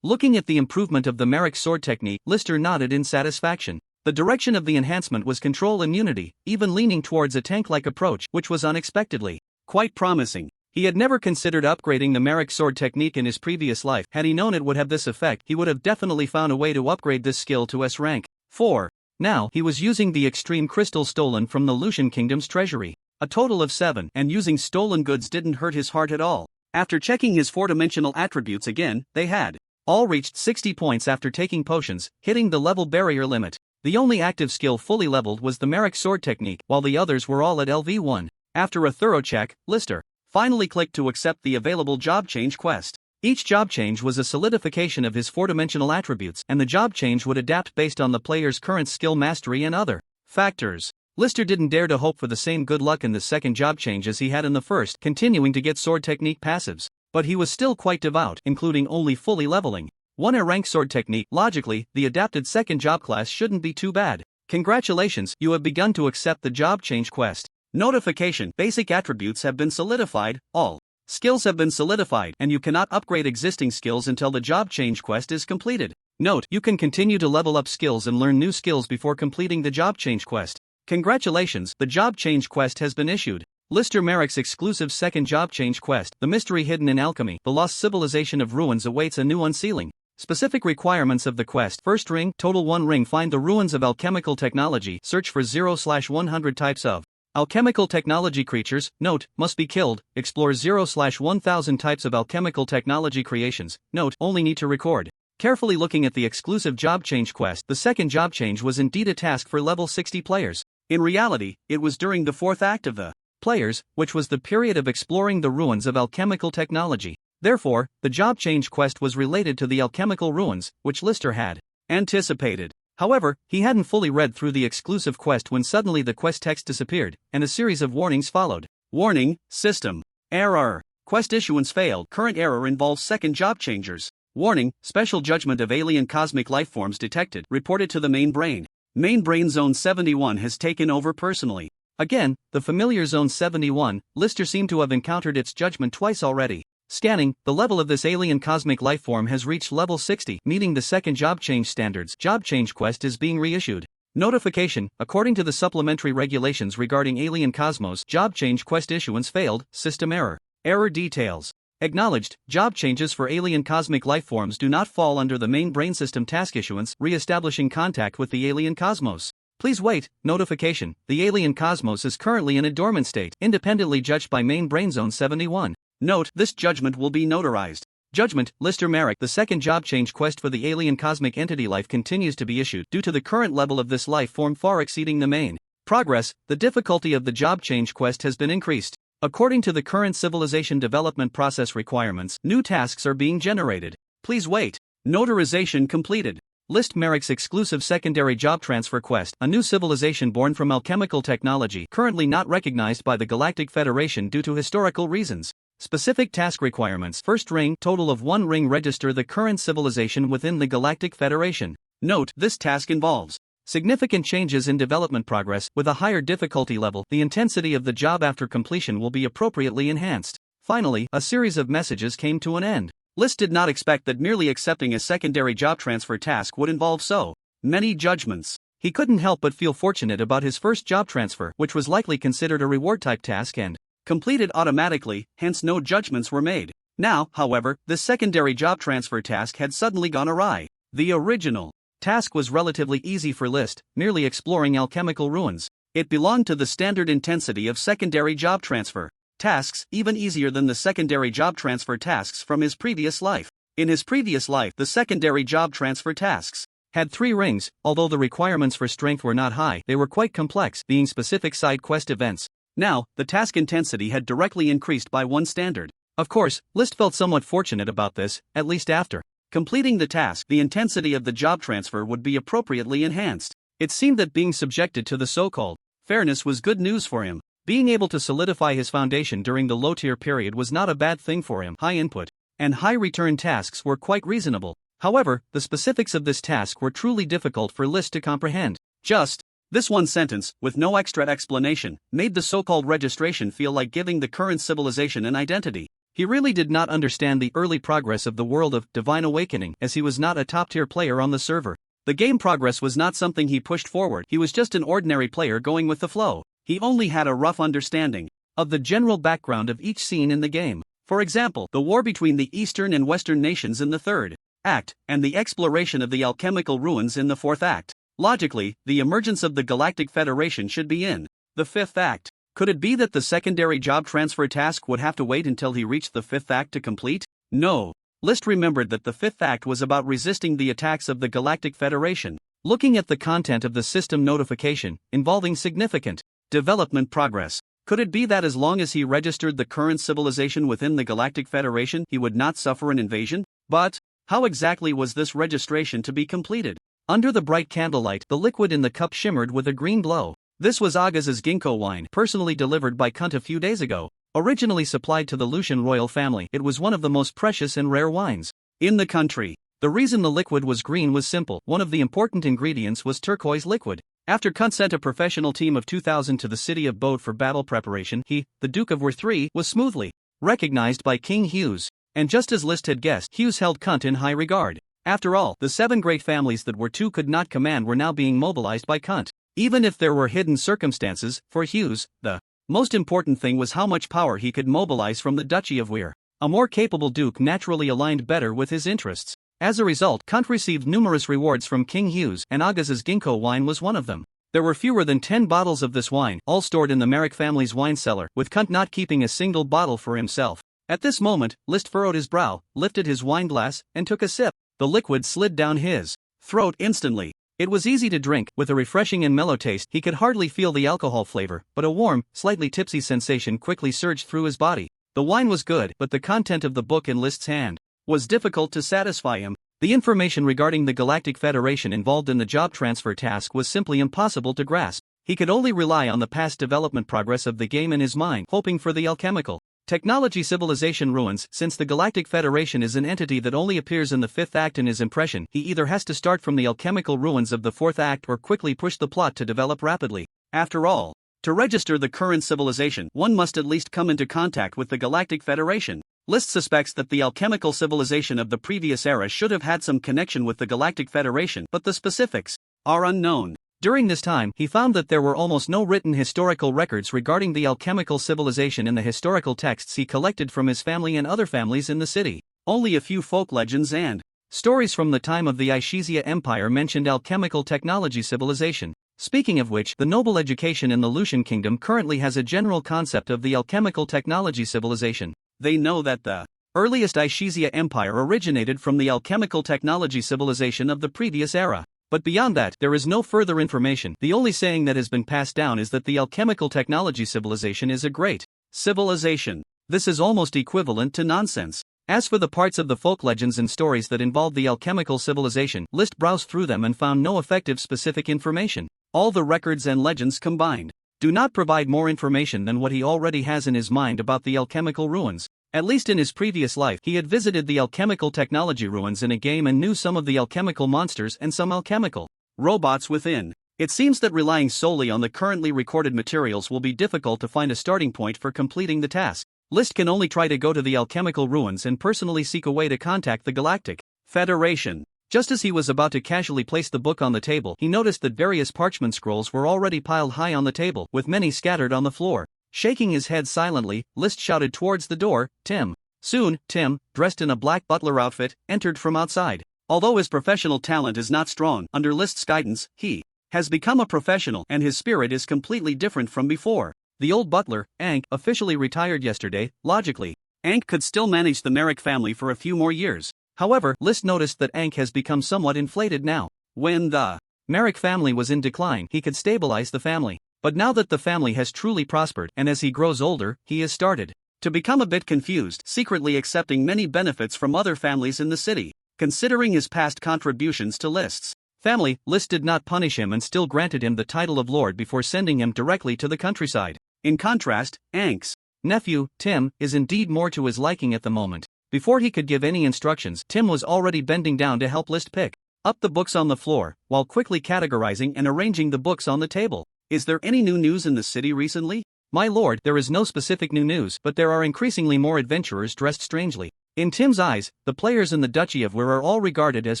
Looking at the improvement of the Merrick Sword Technique, Lister nodded in satisfaction. The direction of the enhancement was control immunity, even leaning towards a tank-like approach, which was unexpectedly quite promising. He had never considered upgrading the Merrick Sword Technique in his previous life. Had he known it would have this effect, he would have definitely found a way to upgrade this skill to S rank. 4. Now, he was using the extreme crystal stolen from the Lucian Kingdom's treasury. A total of 7, and using stolen goods didn't hurt his heart at all. After checking his 4-dimensional attributes again, they had all reached 60 points after taking potions, hitting the level barrier limit. The only active skill fully leveled was the Merrick Sword Technique, while the others were all at LV1. After a thorough check, Lister finally clicked to accept the available job change quest. Each job change was a solidification of his 4-dimensional attributes, and the job change would adapt based on the player's current skill mastery and other factors. Lister didn't dare to hope for the same good luck in the second job change as he had in the first, continuing to get sword technique passives. But he was still quite devout, including only fully leveling 1 A-rank sword technique. Logically, the adapted second job class shouldn't be too bad. Congratulations, you have begun to accept the job change quest. Notification: basic attributes have been solidified. All Skills have been solidified, and you cannot upgrade existing skills until the job change quest is completed. Note: you can continue to level up skills and learn new skills before completing the job change quest. Congratulations, the job change quest has been issued. Lister Merrick's exclusive second job change quest, The Mystery Hidden in Alchemy, The Lost Civilization of Ruins, awaits a new unsealing. Specific requirements of the quest: first ring, total 1 ring, find the ruins of alchemical technology, search for 0/100 types of alchemical technology creatures, note, must be killed, explore 0/1000 types of alchemical technology creations, note, only need to record. Carefully looking at the exclusive job change quest, the second job change was indeed a task for level 60 players. In reality, it was during the fourth act of the players, which was the period of exploring the ruins of alchemical technology. Therefore, the job change quest was related to the alchemical ruins, which Lister had anticipated. However, he hadn't fully read through the exclusive quest when suddenly the quest text disappeared, and a series of warnings followed. Warning: system error. Quest issuance failed. Current error involves second job changers. Warning: special judgment of alien cosmic lifeforms detected. Reported to the main brain. Main brain Zone 71 has taken over personally. Again, the familiar Zone 71, Lister seemed to have encountered its judgment twice already. Scanning, the level of this alien cosmic lifeform has reached level 60, meeting the second job change standards. Job change quest is being reissued. Notification: according to the supplementary regulations regarding alien cosmos, job change quest issuance failed, system error. Error details. Acknowledged: job changes for alien cosmic lifeforms do not fall under the main brain system task issuance, re-establishing contact with the alien cosmos. Please wait. Notification: the alien cosmos is currently in a dormant state, independently judged by main brain Zone 71. Note: this judgment will be notarized. Judgment: Lister Merrick. The second job change quest for the alien cosmic entity life continues to be issued due to the current level of this life form far exceeding the main. Progress: the difficulty of the job change quest has been increased. According to the current civilization development process requirements, new tasks are being generated. Please wait. Notarization completed. List Merrick's exclusive secondary job transfer quest, a new civilization born from alchemical technology, currently not recognized by the Galactic Federation due to historical reasons. Specific task requirements: first ring, total of 1 ring, register the current civilization within the Galactic Federation. Note: this task involves significant changes in development progress. With a higher difficulty level, the intensity of the job after completion will be appropriately enhanced. Finally, a series of messages came to an end. List did not expect that merely accepting a secondary job transfer task would involve so many judgments. He couldn't help but feel fortunate about his first job transfer, which was likely considered a reward-type task and completed automatically, hence no judgments were made. Now, however, this secondary job transfer task had suddenly gone awry. The original task was relatively easy for List, merely exploring alchemical ruins. It belonged to the standard intensity of secondary job transfer tasks, even easier than the secondary job transfer tasks from his previous life. In his previous life, the secondary job transfer tasks had 3 rings. Although the requirements for strength were not high, they were quite complex, being specific side quest events. Now, the task intensity had directly increased by 1 standard. Of course, List felt somewhat fortunate about this, at least after completing the task, the intensity of the job transfer would be appropriately enhanced. It seemed that being subjected to the so-called fairness was good news for him. Being able to solidify his foundation during the low-tier period was not a bad thing for him. High input and high return tasks were quite reasonable. However, the specifics of this task were truly difficult for List to comprehend. Just this one sentence, with no extra explanation, made the so-called registration feel like giving the current civilization an identity. He really did not understand the early progress of the world of Divine Awakening, as he was not a top-tier player on the server. The game progress was not something he pushed forward. He was just an ordinary player going with the flow. He only had a rough understanding of the general background of each scene in the game. For example, the war between the Eastern and Western nations in the 3rd act, and the exploration of the alchemical ruins in the 4th act. Logically, the emergence of the Galactic Federation should be in the 5th act. Could it be that the secondary job transfer task would have to wait until he reached the 5th act to complete? No. List remembered that the 5th act was about resisting the attacks of the Galactic Federation. Looking at the content of the system notification, involving significant development progress, could it be that as long as he registered the current civilization within the Galactic Federation, he would not suffer an invasion? But how exactly was this registration to be completed? Under the bright candlelight, the liquid in the cup shimmered with a green glow. This was Agaz's ginkgo wine, personally delivered by Quint a few days ago. Originally supplied to the Lucian royal family, it was one of the most precious and rare wines in the country. The reason the liquid was green was simple. One of the important ingredients was turquoise liquid. After Quint sent a professional team of 2,000 to the city of Bode for battle preparation, he, the Duke of War III, was smoothly recognized by King Hughes. And just as List had guessed, Hughes held Quint in high regard. After all, the 7 great families that were two could not command were now being mobilized by Quint. Even if there were hidden circumstances, for Hughes, the most important thing was how much power he could mobilize from the Duchy of Weir. A more capable duke naturally aligned better with his interests. As a result, Quint received numerous rewards from King Hughes, and Agaz's ginkgo wine was one of them. There were fewer than 10 bottles of this wine, all stored in the Merrick family's wine cellar, with Quint not keeping a single bottle for himself. At this moment, List furrowed his brow, lifted his wine glass, and took a sip. The liquid slid down his throat instantly. It was easy to drink, with a refreshing and mellow taste. He could hardly feel the alcohol flavor, but a warm, slightly tipsy sensation quickly surged through his body. The wine was good, but the content of the book in List's hand was difficult to satisfy him. The information regarding the Galactic Federation involved in the job transfer task was simply impossible to grasp. He could only rely on the past development progress of the game in his mind, hoping for the alchemical technology civilization ruins. Since the Galactic Federation is an entity that only appears in the 5th act in his impression, he either has to start from the alchemical ruins of the 4th act or quickly push the plot to develop rapidly. After all, to register the current civilization, one must at least come into contact with the Galactic Federation. List suspects that the alchemical civilization of the previous era should have had some connection with the Galactic Federation, but the specifics are unknown. During this time, he found that there were almost no written historical records regarding the alchemical civilization in the historical texts he collected from his family and other families in the city. Only a few folk legends and stories from the time of the Ishizia Empire mentioned alchemical technology civilization. Speaking of which, the noble education in the Lucian Kingdom currently has a general concept of the alchemical technology civilization. They know that the earliest Ishizia Empire originated from the alchemical technology civilization of the previous era. But beyond that, there is no further information. The only saying that has been passed down is that the alchemical technology civilization is a great civilization. This is almost equivalent to nonsense. As for the parts of the folk legends and stories that involve the alchemical civilization, List browsed through them and found no effective specific information. All the records and legends combined do not provide more information than what he already has in his mind about the alchemical ruins. At least in his previous life, he had visited the alchemical technology ruins in a game and knew some of the alchemical monsters and some alchemical robots within. It seems that relying solely on the currently recorded materials will be difficult to find a starting point for completing the task. List can only try to go to the alchemical ruins and personally seek a way to contact the Galactic Federation. Just as he was about to casually place the book on the table, he noticed that various parchment scrolls were already piled high on the table, with many scattered on the floor. Shaking his head silently, List shouted towards the door, "Tim." Soon, Tim, dressed in a black butler outfit, entered from outside. Although his professional talent is not strong, under List's guidance, he has become a professional and his spirit is completely different from before. The old butler, Ankh, officially retired yesterday. Logically, Ankh could still manage the Merrick family for a few more years. However, List noticed that Ankh has become somewhat inflated now. When the Merrick family was in decline, he could stabilize the family. But now that the family has truly prospered, and as he grows older, he has started to become a bit confused, secretly accepting many benefits from other families in the city. Considering his past contributions to List's family, List did not punish him and still granted him the title of Lord before sending him directly to the countryside. In contrast, Ankh's nephew, Tim, is indeed more to his liking at the moment. Before he could give any instructions, Tim was already bending down to help List pick up the books on the floor, while quickly categorizing and arranging the books on the table. "Is there any new news in the city recently?" "My lord, there is no specific new news, but there are increasingly more adventurers dressed strangely." In Tim's eyes, the players in the Duchy of Weir are all regarded as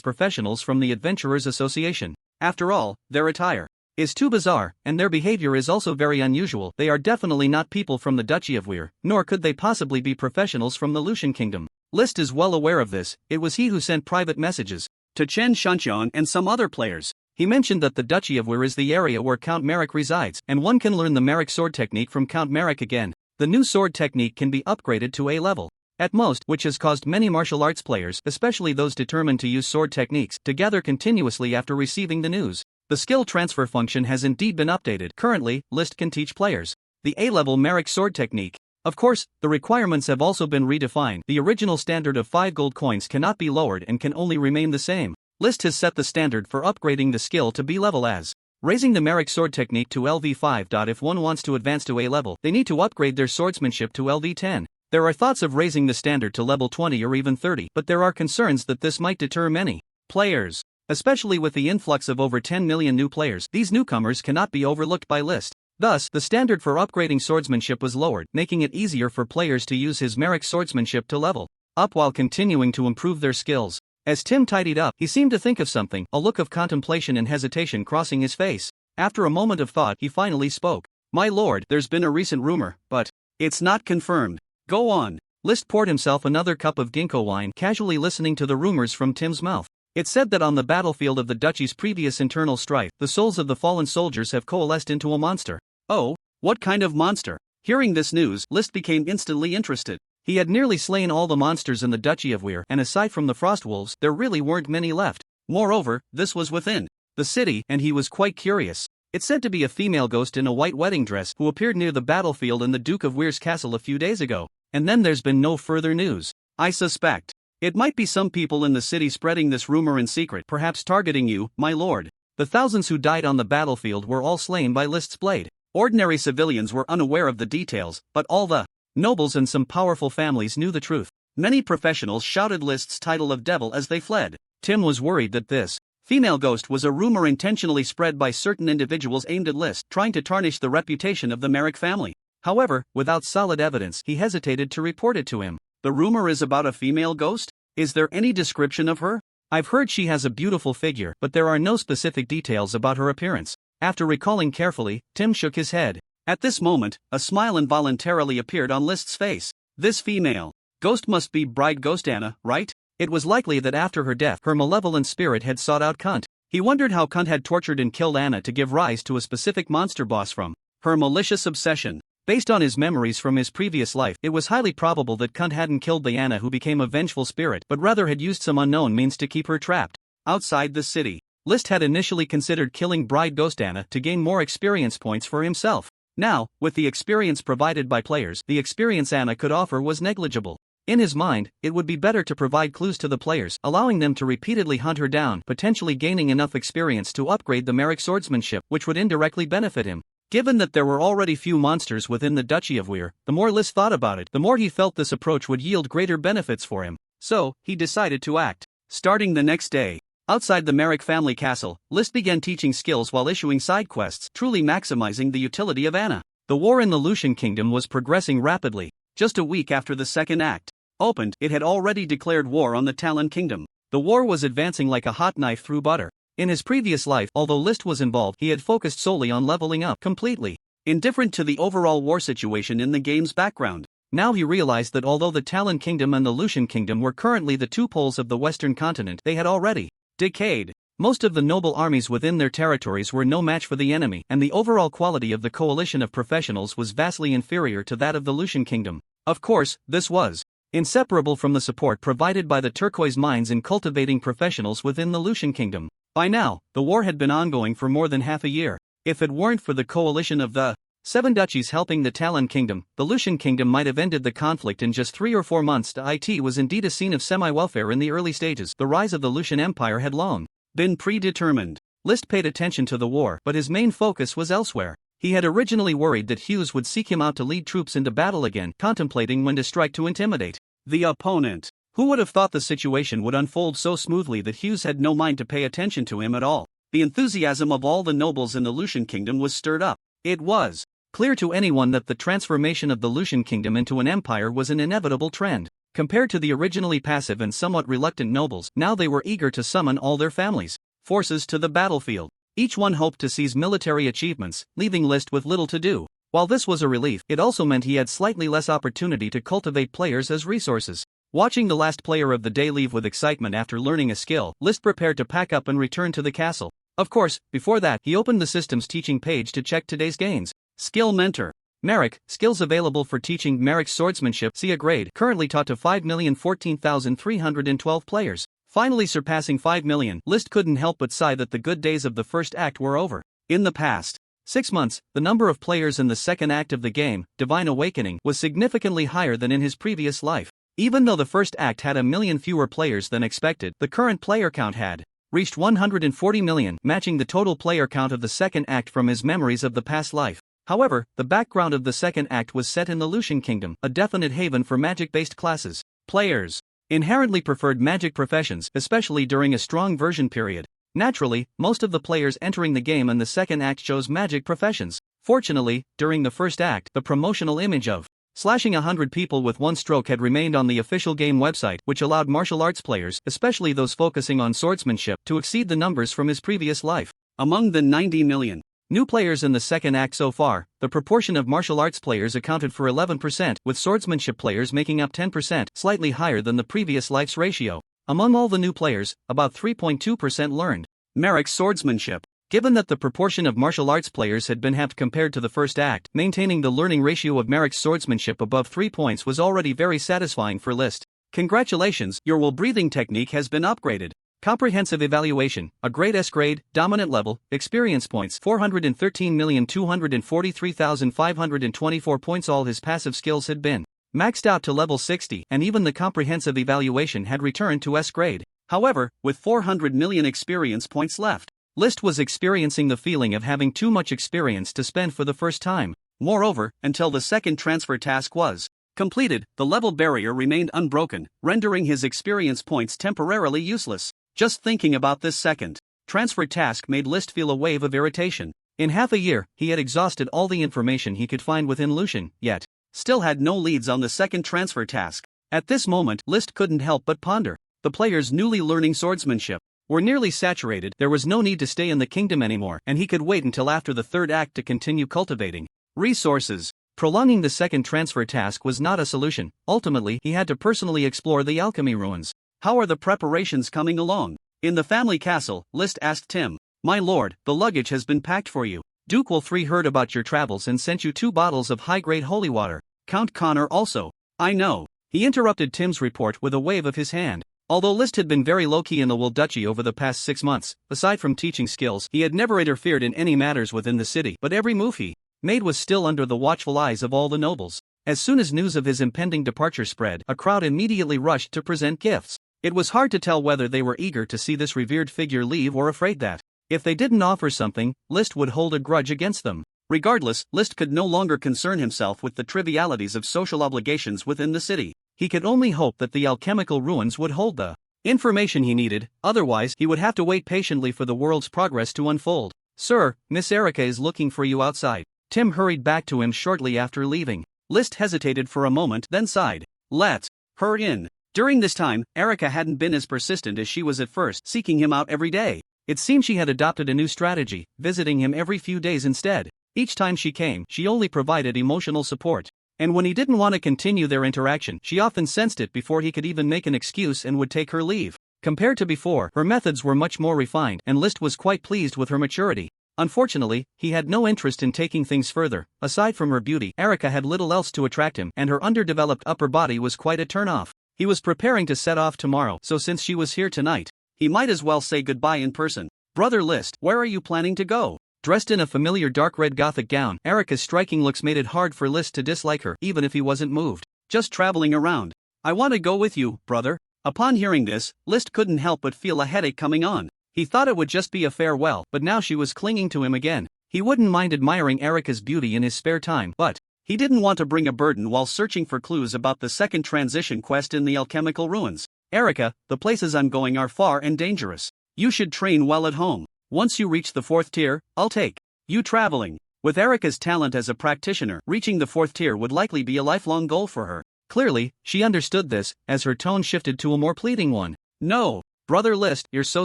professionals from the Adventurers Association. After all, their attire is too bizarre, and their behavior is also very unusual. They are definitely not people from the Duchy of Weir, nor could they possibly be professionals from the Lucian Kingdom. List is well aware of this. It was he who sent private messages to Chen Shunxiang and some other players. He mentioned that the Duchy of Weir is the area where Count Merrick resides, and one can learn the Merrick sword technique from Count Merrick again. The new sword technique can be upgraded to A level at most, which has caused many martial arts players, especially those determined to use sword techniques, to gather continuously after receiving the news. The skill transfer function has indeed been updated. Currently, List can teach players the A-level Merrick sword technique. Of course, the requirements have also been redefined. The original standard of 5 gold coins cannot be lowered and can only remain the same. List has set the standard for upgrading the skill to B level as raising the Merrick sword technique to LV5. If one wants to advance to A level, they need to upgrade their swordsmanship to LV10. There are thoughts of raising the standard to level 20 or even 30, but there are concerns that this might deter many players. Especially with the influx of over 10 million new players, these newcomers cannot be overlooked by List. Thus, the standard for upgrading swordsmanship was lowered, making it easier for players to use his Merrick swordsmanship to level up while continuing to improve their skills. As Tim tidied up, he seemed to think of something, a look of contemplation and hesitation crossing his face. After a moment of thought, he finally spoke. "My lord, there's been a recent rumor, but it's not confirmed." "Go on." List poured himself another cup of ginkgo wine, casually listening to the rumors from Tim's mouth. "It said that on the battlefield of the duchy's previous internal strife, the souls of the fallen soldiers have coalesced into a monster." "Oh, what kind of monster?" Hearing this news, List became instantly interested. He had nearly slain all the monsters in the Duchy of Weir, and aside from the Frostwolves, there really weren't many left. Moreover, this was within the city, and he was quite curious. It's said to be a female ghost in a white wedding dress who appeared near the battlefield in the Duke of Weir's castle a few days ago, and then there's been no further news. "I suspect it might be some people in the city spreading this rumor in secret, perhaps targeting you, my lord." The thousands who died on the battlefield were all slain by List's blade. Ordinary civilians were unaware of the details, but all the nobles and some powerful families knew the truth. Many professionals shouted List's title of devil as they fled. Tim was worried that this female ghost was a rumor intentionally spread by certain individuals aimed at List, trying to tarnish the reputation of the Merrick family. However, without solid evidence, he hesitated to report it to him. "The rumor is about a female ghost? Is there any description of her?" "I've heard she has a beautiful figure, but there are no specific details about her appearance." After recalling carefully, Tim shook his head. At this moment, a smile involuntarily appeared on List's face. This female ghost must be Bride Ghost Anna, right? It was likely that after her death, her malevolent spirit had sought out Quint. He wondered how Quint had tortured and killed Anna to give rise to a specific monster boss from her malicious obsession. Based on his memories from his previous life, it was highly probable that Quint hadn't killed the Anna who became a vengeful spirit, but rather had used some unknown means to keep her trapped outside the city. List had initially considered killing Bride Ghost Anna to gain more experience points for himself. Now, with the experience provided by players, the experience Anna could offer was negligible. In his mind, it would be better to provide clues to the players, allowing them to repeatedly hunt her down, potentially gaining enough experience to upgrade the Merrick swordsmanship, which would indirectly benefit him. Given that there were already few monsters within the Duchy of Weir, the more List thought about it, the more he felt this approach would yield greater benefits for him. So, he decided to act. Starting the next day, outside the Merrick family castle, List began teaching skills while issuing side quests, truly maximizing the utility of Anna. The war in the Lucian kingdom was progressing rapidly. Just a week after the second act opened, it had already declared war on the Talon kingdom. The war was advancing like a hot knife through butter. In his previous life, although List was involved, he had focused solely on leveling up, completely indifferent to the overall war situation in the game's background. Now he realized that although the Talon kingdom and the Lucian kingdom were currently the two poles of the western continent, they had already decayed. Most of the noble armies within their territories were no match for the enemy, and the overall quality of the coalition of professionals was vastly inferior to that of the Lucian kingdom. Of course, this was inseparable from the support provided by the turquoise mines in cultivating professionals within the Lucian kingdom. By now, the war had been ongoing for more than half a year. If it weren't for the coalition of the seven duchies helping the Talon kingdom, the Lucian kingdom might have ended the conflict in just 3 or 4 months. It was indeed a scene of semi-welfare in the early stages. The rise of the Lucian Empire had long been predetermined. List paid attention to the war, but his main focus was elsewhere. He had originally worried that Hughes would seek him out to lead troops into battle again, contemplating when to strike to intimidate the opponent. Who would have thought the situation would unfold so smoothly that Hughes had no mind to pay attention to him at all? The enthusiasm of all the nobles in the Lucian kingdom was stirred up. It was clear to anyone that the transformation of the Lucian kingdom into an empire was an inevitable trend. Compared to the originally passive and somewhat reluctant nobles, now they were eager to summon all their families' forces to the battlefield. Each one hoped to seize military achievements, leaving List with little to do. While this was a relief, it also meant he had slightly less opportunity to cultivate players as resources. Watching the last player of the day leave with excitement after learning a skill, List prepared to pack up and return to the castle. Of course, before that, he opened the system's teaching page to check today's gains. Skill Mentor. Merrick, skills available for teaching Merrick swordsmanship. See a grade, currently taught to 5,014,312 players. Finally surpassing 5 million, List couldn't help but sigh that the good days of the first act were over. In the past 6 months, the number of players in the second act of the game, Divine Awakening, was significantly higher than in his previous life. Even though the first act had 1 million fewer players than expected, the current player count had reached 140 million, matching the total player count of the second act from his memories of the past life. However, the background of the second act was set in the Lucian kingdom, a definite haven for magic-based classes. Players inherently preferred magic professions, especially during a strong version period. Naturally, most of the players entering the game in the second act chose magic professions. Fortunately, during the first act, the promotional image of slashing 100 people with one stroke had remained on the official game website, which allowed martial arts players, especially those focusing on swordsmanship, to exceed the numbers from his previous life. Among the 90 million new players in the second act so far, the proportion of martial arts players accounted for 11%, with swordsmanship players making up 10%, slightly higher than the previous life's ratio. Among all the new players, about 3.2% learned Merrick's swordsmanship. Given that the proportion of martial arts players had been halved compared to the first act, maintaining the learning ratio of Merrick's swordsmanship above 3 points was already very satisfying for List. Congratulations, your will breathing technique has been upgraded. Comprehensive evaluation, a grade S grade, dominant level, experience points 413,243,524 points. All his passive skills had been maxed out to level 60, and even the comprehensive evaluation had returned to S grade. However, with 400 million experience points left, List was experiencing the feeling of having too much experience to spend for the first time. Moreover, until the second transfer task was completed, the level barrier remained unbroken, rendering his experience points temporarily useless. Just thinking about this second transfer task made List feel a wave of irritation. In half a year, he had exhausted all the information he could find within Lucian, yet still had no leads on the second transfer task. At this moment, List couldn't help but ponder. The players newly learning swordsmanship were nearly saturated. There was no need to stay in the kingdom anymore, and he could wait until after the third act to continue cultivating resources. Prolonging the second transfer task was not a solution. Ultimately, he had to personally explore the alchemy ruins. How are the preparations coming along? In the family castle, List asked Tim. My lord, the luggage has been packed for you. Duke Will 3 heard about your travels and sent you 2 bottles of high-grade holy water. Count Connor also. I know. He interrupted Tim's report with a wave of his hand. Although List had been very low-key in the Will Duchy over the past 6 months, aside from teaching skills, he had never interfered in any matters within the city, but every move he made was still under the watchful eyes of all the nobles. As soon as news of his impending departure spread, a crowd immediately rushed to present gifts. It was hard to tell whether they were eager to see this revered figure leave or afraid that, if they didn't offer something, List would hold a grudge against them. Regardless, List could no longer concern himself with the trivialities of social obligations within the city. He could only hope that the alchemical ruins would hold the information he needed, otherwise he would have to wait patiently for the world's progress to unfold. Sir, Miss Erica is looking for you outside. Tim hurried back to him shortly after leaving. List hesitated for a moment, then sighed. Let her in. During this time, Erica hadn't been as persistent as she was at first, seeking him out every day. It seemed she had adopted a new strategy, visiting him every few days instead. Each time she came, she only provided emotional support. And when he didn't want to continue their interaction, she often sensed it before he could even make an excuse and would take her leave. Compared to before, her methods were much more refined, and List was quite pleased with her maturity. Unfortunately, he had no interest in taking things further. Aside from her beauty, Erica had little else to attract him, and her underdeveloped upper body was quite a turn-off. He was preparing to set off tomorrow, so since she was here tonight, he might as well say goodbye in person. Brother List, where are you planning to go? Dressed in a familiar dark red gothic gown, Erica's striking looks made it hard for List to dislike her, even if he wasn't moved. Just traveling around. I want to go with you, brother. Upon hearing this, List couldn't help but feel a headache coming on. He thought it would just be a farewell, but now she was clinging to him again. He wouldn't mind admiring Erica's beauty in his spare time, but he didn't want to bring a burden while searching for clues about the second transition quest in the alchemical ruins. Erica, the places I'm going are far and dangerous. You should train well at home. Once you reach the 4th tier, I'll take you traveling. With Erica's talent as a practitioner, reaching the 4th tier would likely be a lifelong goal for her. Clearly, she understood this, as her tone shifted to a more pleading one. No, Brother List, you're so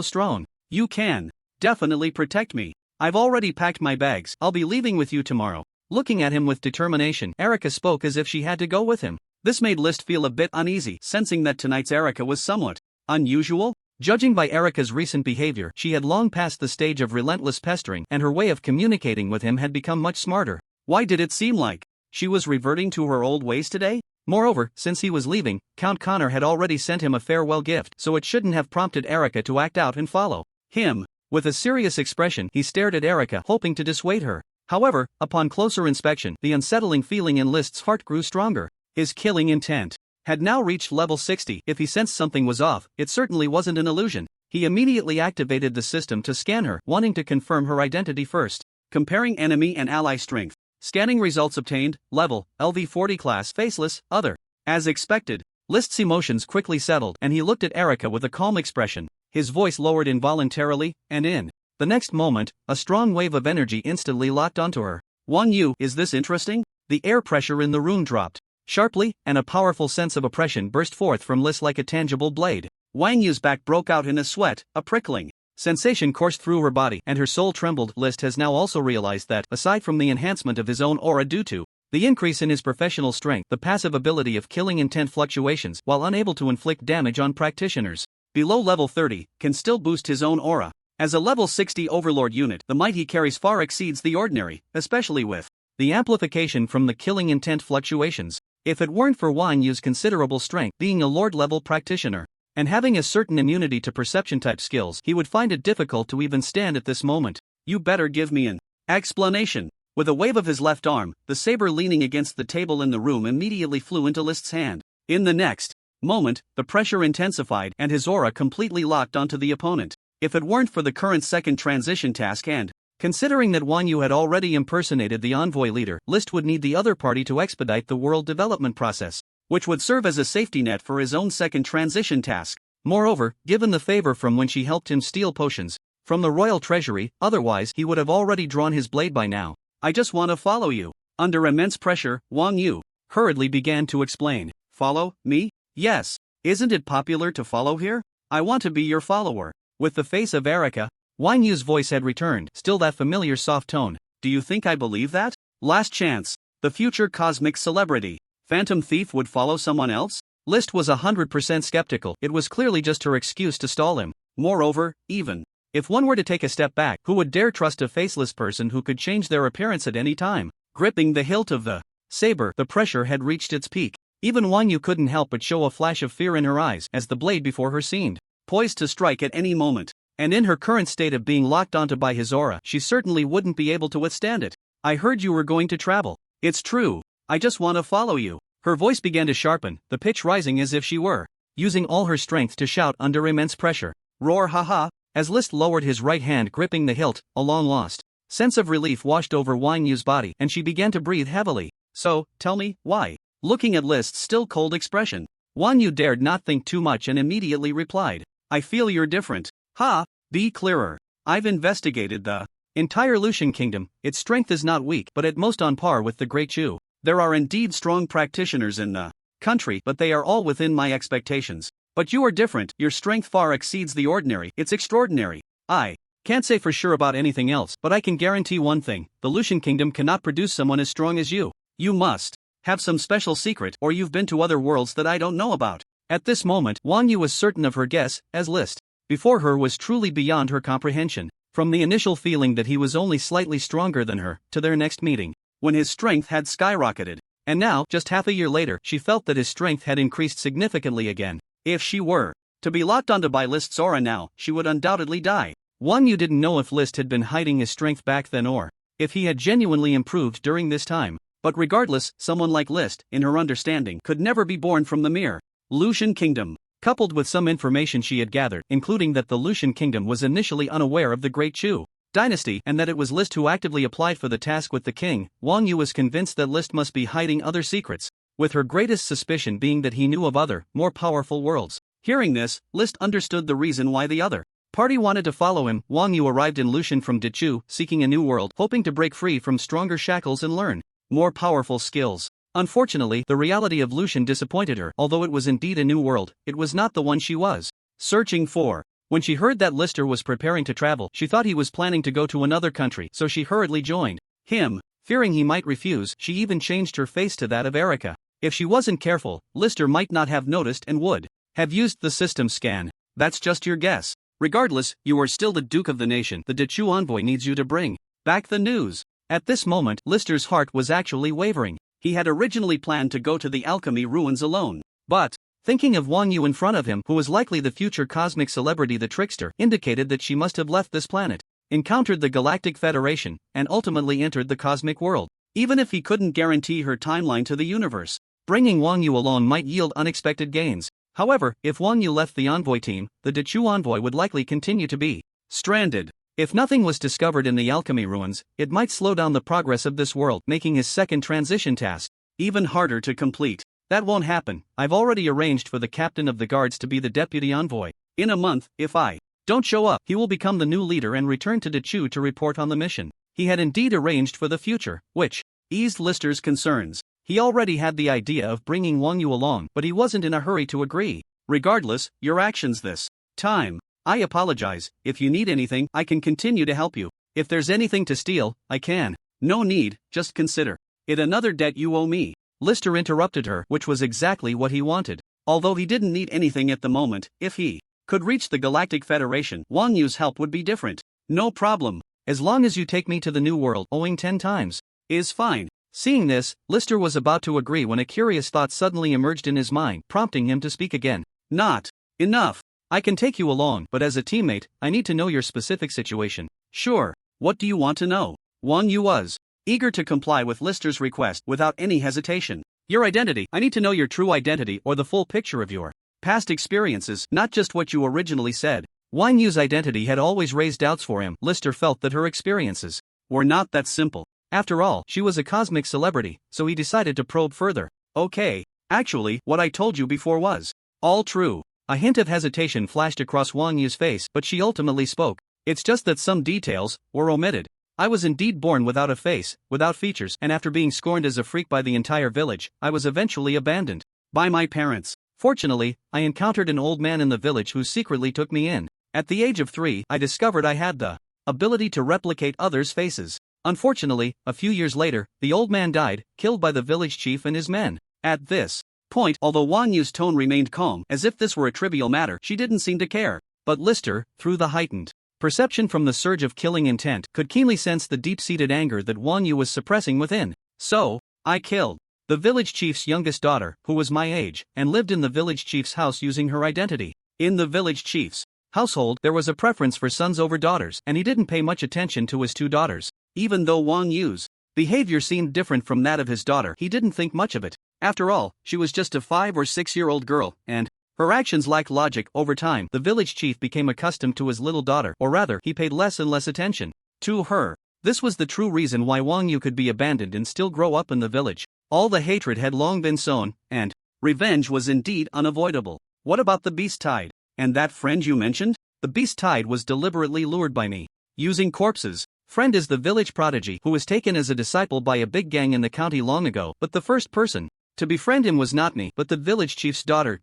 strong. You can definitely protect me. I've already packed my bags. I'll be leaving with you tomorrow. Looking at him with determination, Erica spoke as if she had to go with him. This made List feel a bit uneasy, sensing that tonight's Erica was somewhat unusual. Judging by Erica's recent behavior, she had long passed the stage of relentless pestering, and her way of communicating with him had become much smarter. Why did it seem like she was reverting to her old ways today? Moreover, since he was leaving, Count Connor had already sent him a farewell gift, so it shouldn't have prompted Erica to act out and follow him. With a serious expression, he stared at Erica, hoping to dissuade her. However, upon closer inspection, the unsettling feeling in List's heart grew stronger. His killing intent had now reached level 60. If he sensed something was off, it certainly wasn't an illusion. He immediately activated the system to scan her, wanting to confirm her identity first. Comparing enemy and ally strength. Scanning results obtained, level, LV40 class, faceless, other. As expected, List's emotions quickly settled, and he looked at Erica with a calm expression. His voice lowered involuntarily, and in the next moment, a strong wave of energy instantly locked onto her. Wang Yu, is this interesting? The air pressure in the room dropped sharply, and a powerful sense of oppression burst forth from List like a tangible blade. Wang Yu's back broke out in a sweat, a prickling sensation coursed through her body, and her soul trembled. List has now also realized that, aside from the enhancement of his own aura due to the increase in his professional strength, the passive ability of killing intent fluctuations while unable to inflict damage on practitioners below level 30 can still boost his own aura. As a level 60 overlord unit, the might he carries far exceeds the ordinary, especially with the amplification from the killing intent fluctuations. If it weren't for Wang Yu's considerable strength, being a lord-level practitioner, and having a certain immunity to perception-type skills, he would find it difficult to even stand at this moment. You better give me an explanation. With a wave of his left arm, the saber leaning against the table in the room immediately flew into List's hand. In the next moment, the pressure intensified and his aura completely locked onto the opponent. If it weren't for the current second transition task and considering that Wang Yu had already impersonated the envoy leader, List would need the other party to expedite the world development process, which would serve as a safety net for his own second transition task. Moreover, given the favor from when she helped him steal potions from the royal treasury, otherwise he would have already drawn his blade by now. I just want to follow you. Under immense pressure, Wang Yu hurriedly began to explain. Follow me? Yes. Isn't it popular to follow here? I want to be your follower. With the face of Erica, Wang Yu's voice had returned, still that familiar soft tone. Do you think I believe that? Last chance. The future cosmic celebrity, Phantom Thief, would follow someone else? List was 100% skeptical. It was clearly just her excuse to stall him. Moreover, even if one were to take a step back, who would dare trust a faceless person who could change their appearance at any time? Gripping the hilt of the saber, the pressure had reached its peak. Even Wang Yu couldn't help but show a flash of fear in her eyes as the blade before her seemed poised to strike at any moment. And in her current state of being locked onto by his aura, she certainly wouldn't be able to withstand it. I heard you were going to travel. It's true. I just want to follow you. Her voice began to sharpen, the pitch rising as if she were using all her strength to shout under immense pressure. Roar, haha. As List lowered his right hand gripping the hilt, a long-lost sense of relief washed over Wang Yu's body and she began to breathe heavily. So, tell me, why? Looking at List's still cold expression, Wang Yu dared not think too much and immediately replied. I feel you're different. Ha! Be clearer. I've investigated the entire Lucian kingdom. Its strength is not weak but at most on par with the Great Chu. There are indeed strong practitioners in the country, but they are all within my expectations. But you are different, your strength far exceeds the ordinary, it's extraordinary. I can't say for sure about anything else, but I can guarantee one thing, the Lucian kingdom cannot produce someone as strong as you. You must have some special secret, or you've been to other worlds that I don't know about. At this moment, Wang Yu was certain of her guess, as List before her was truly beyond her comprehension. From the initial feeling that he was only slightly stronger than her, to their next meeting, when his strength had skyrocketed. And now, just half a year later, she felt that his strength had increased significantly again. If she were to be locked onto by List's aura now, she would undoubtedly die. Wang Yu didn't know if List had been hiding his strength back then or if he had genuinely improved during this time. But regardless, someone like List, in her understanding, could never be born from the mere Lucian kingdom. Coupled with some information she had gathered, including that the Lucian kingdom was initially unaware of the Great Chu dynasty and that it was List who actively applied for the task with the king, Wang Yu was convinced that List must be hiding other secrets, with her greatest suspicion being that he knew of other, more powerful worlds. Hearing this, List understood the reason why the other party wanted to follow him. Wang Yu arrived in Lucian from Dechu, seeking a new world, hoping to break free from stronger shackles and learn more powerful skills. Unfortunately, the reality of Lucian disappointed her. Although it was indeed a new world, it was not the one she was searching for. When she heard that Lister was preparing to travel, she thought he was planning to go to another country, so she hurriedly joined him. Fearing he might refuse, she even changed her face to that of Erica. If she wasn't careful, Lister might not have noticed and would have used the system scan. That's just your guess. Regardless, you are still the Duke of the Nation. The Dechu envoy needs you to bring back the news. At this moment, Lister's heart was actually wavering. He had originally planned to go to the alchemy ruins alone. But thinking of Wang Yu in front of him, who was likely the future cosmic celebrity, the trickster, indicated that she must have left this planet, encountered the Galactic Federation, and ultimately entered the cosmic world. Even if he couldn't guarantee her timeline to the universe, bringing Wang Yu alone might yield unexpected gains. However, if Wang Yu left the envoy team, the Dechu envoy would likely continue to be stranded. If nothing was discovered in the alchemy ruins, it might slow down the progress of this world, making his second transition task even harder to complete. That won't happen. I've already arranged for the captain of the guards to be the deputy envoy. In a month, if I don't show up, he will become the new leader and return to Dechu to report on the mission. He had indeed arranged for the future, which eased Lister's concerns. He already had the idea of bringing Wang Yu along, but he wasn't in a hurry to agree. Regardless, your actions this time. I apologize. If you need anything, I can continue to help you. If there's anything to steal, I can. No need, just consider it another debt you owe me. Lister interrupted her, which was exactly what he wanted. Although he didn't need anything at the moment, if he could reach the Galactic Federation, Wang Yu's help would be different. No problem. As long as you take me to the new world, owing 10 times is fine. Seeing this, Lister was about to agree when a curious thought suddenly emerged in his mind, prompting him to speak again. Not enough. I can take you along, but as a teammate, I need to know your specific situation. Sure. What do you want to know? Wang Yu was eager to comply with Lister's request without any hesitation. Your identity. I need to know your true identity or the full picture of your past experiences, not just what you originally said. Wang Yu's identity had always raised doubts for him. Lister felt that her experiences were not that simple. After all, she was a cosmic celebrity, so he decided to probe further. Okay, actually, what I told you before was all true. A hint of hesitation flashed across Wang Yu's face, but she ultimately spoke. It's just that some details were omitted. I was indeed born without a face, without features, and after being scorned as a freak by the entire village, I was eventually abandoned by my parents. Fortunately, I encountered an old man in the village who secretly took me in. At the age of 3, I discovered I had the ability to replicate others' faces. Unfortunately, a few years later, the old man died, killed by the village chief and his men. At this point, although Wang Yu's tone remained calm, as if this were a trivial matter, she didn't seem to care. But Lister, through the heightened perception from the surge of killing intent, could keenly sense the deep-seated anger that Wang Yu was suppressing within. So, I killed the village chief's youngest daughter, who was my age, and lived in the village chief's house using her identity. In the village chief's household, there was a preference for sons over daughters, and he didn't pay much attention to his 2 daughters. Even though Wang Yu's behavior seemed different from that of his daughter, he didn't think much of it. After all, she was just a 5 or 6-year-old girl, and her actions lacked logic. Over time, the village chief became accustomed to his little daughter, or rather, he paid less and less attention to her. This was the true reason why Wang Yu could be abandoned and still grow up in the village. All the hatred had long been sown, and revenge was indeed unavoidable. What about the beast tide? And that friend you mentioned? The beast tide was deliberately lured by me, using corpses. Friend is the village prodigy who was taken as a disciple by a big gang in the county long ago, but the first person to befriend him was not me, but the village chief's daughter.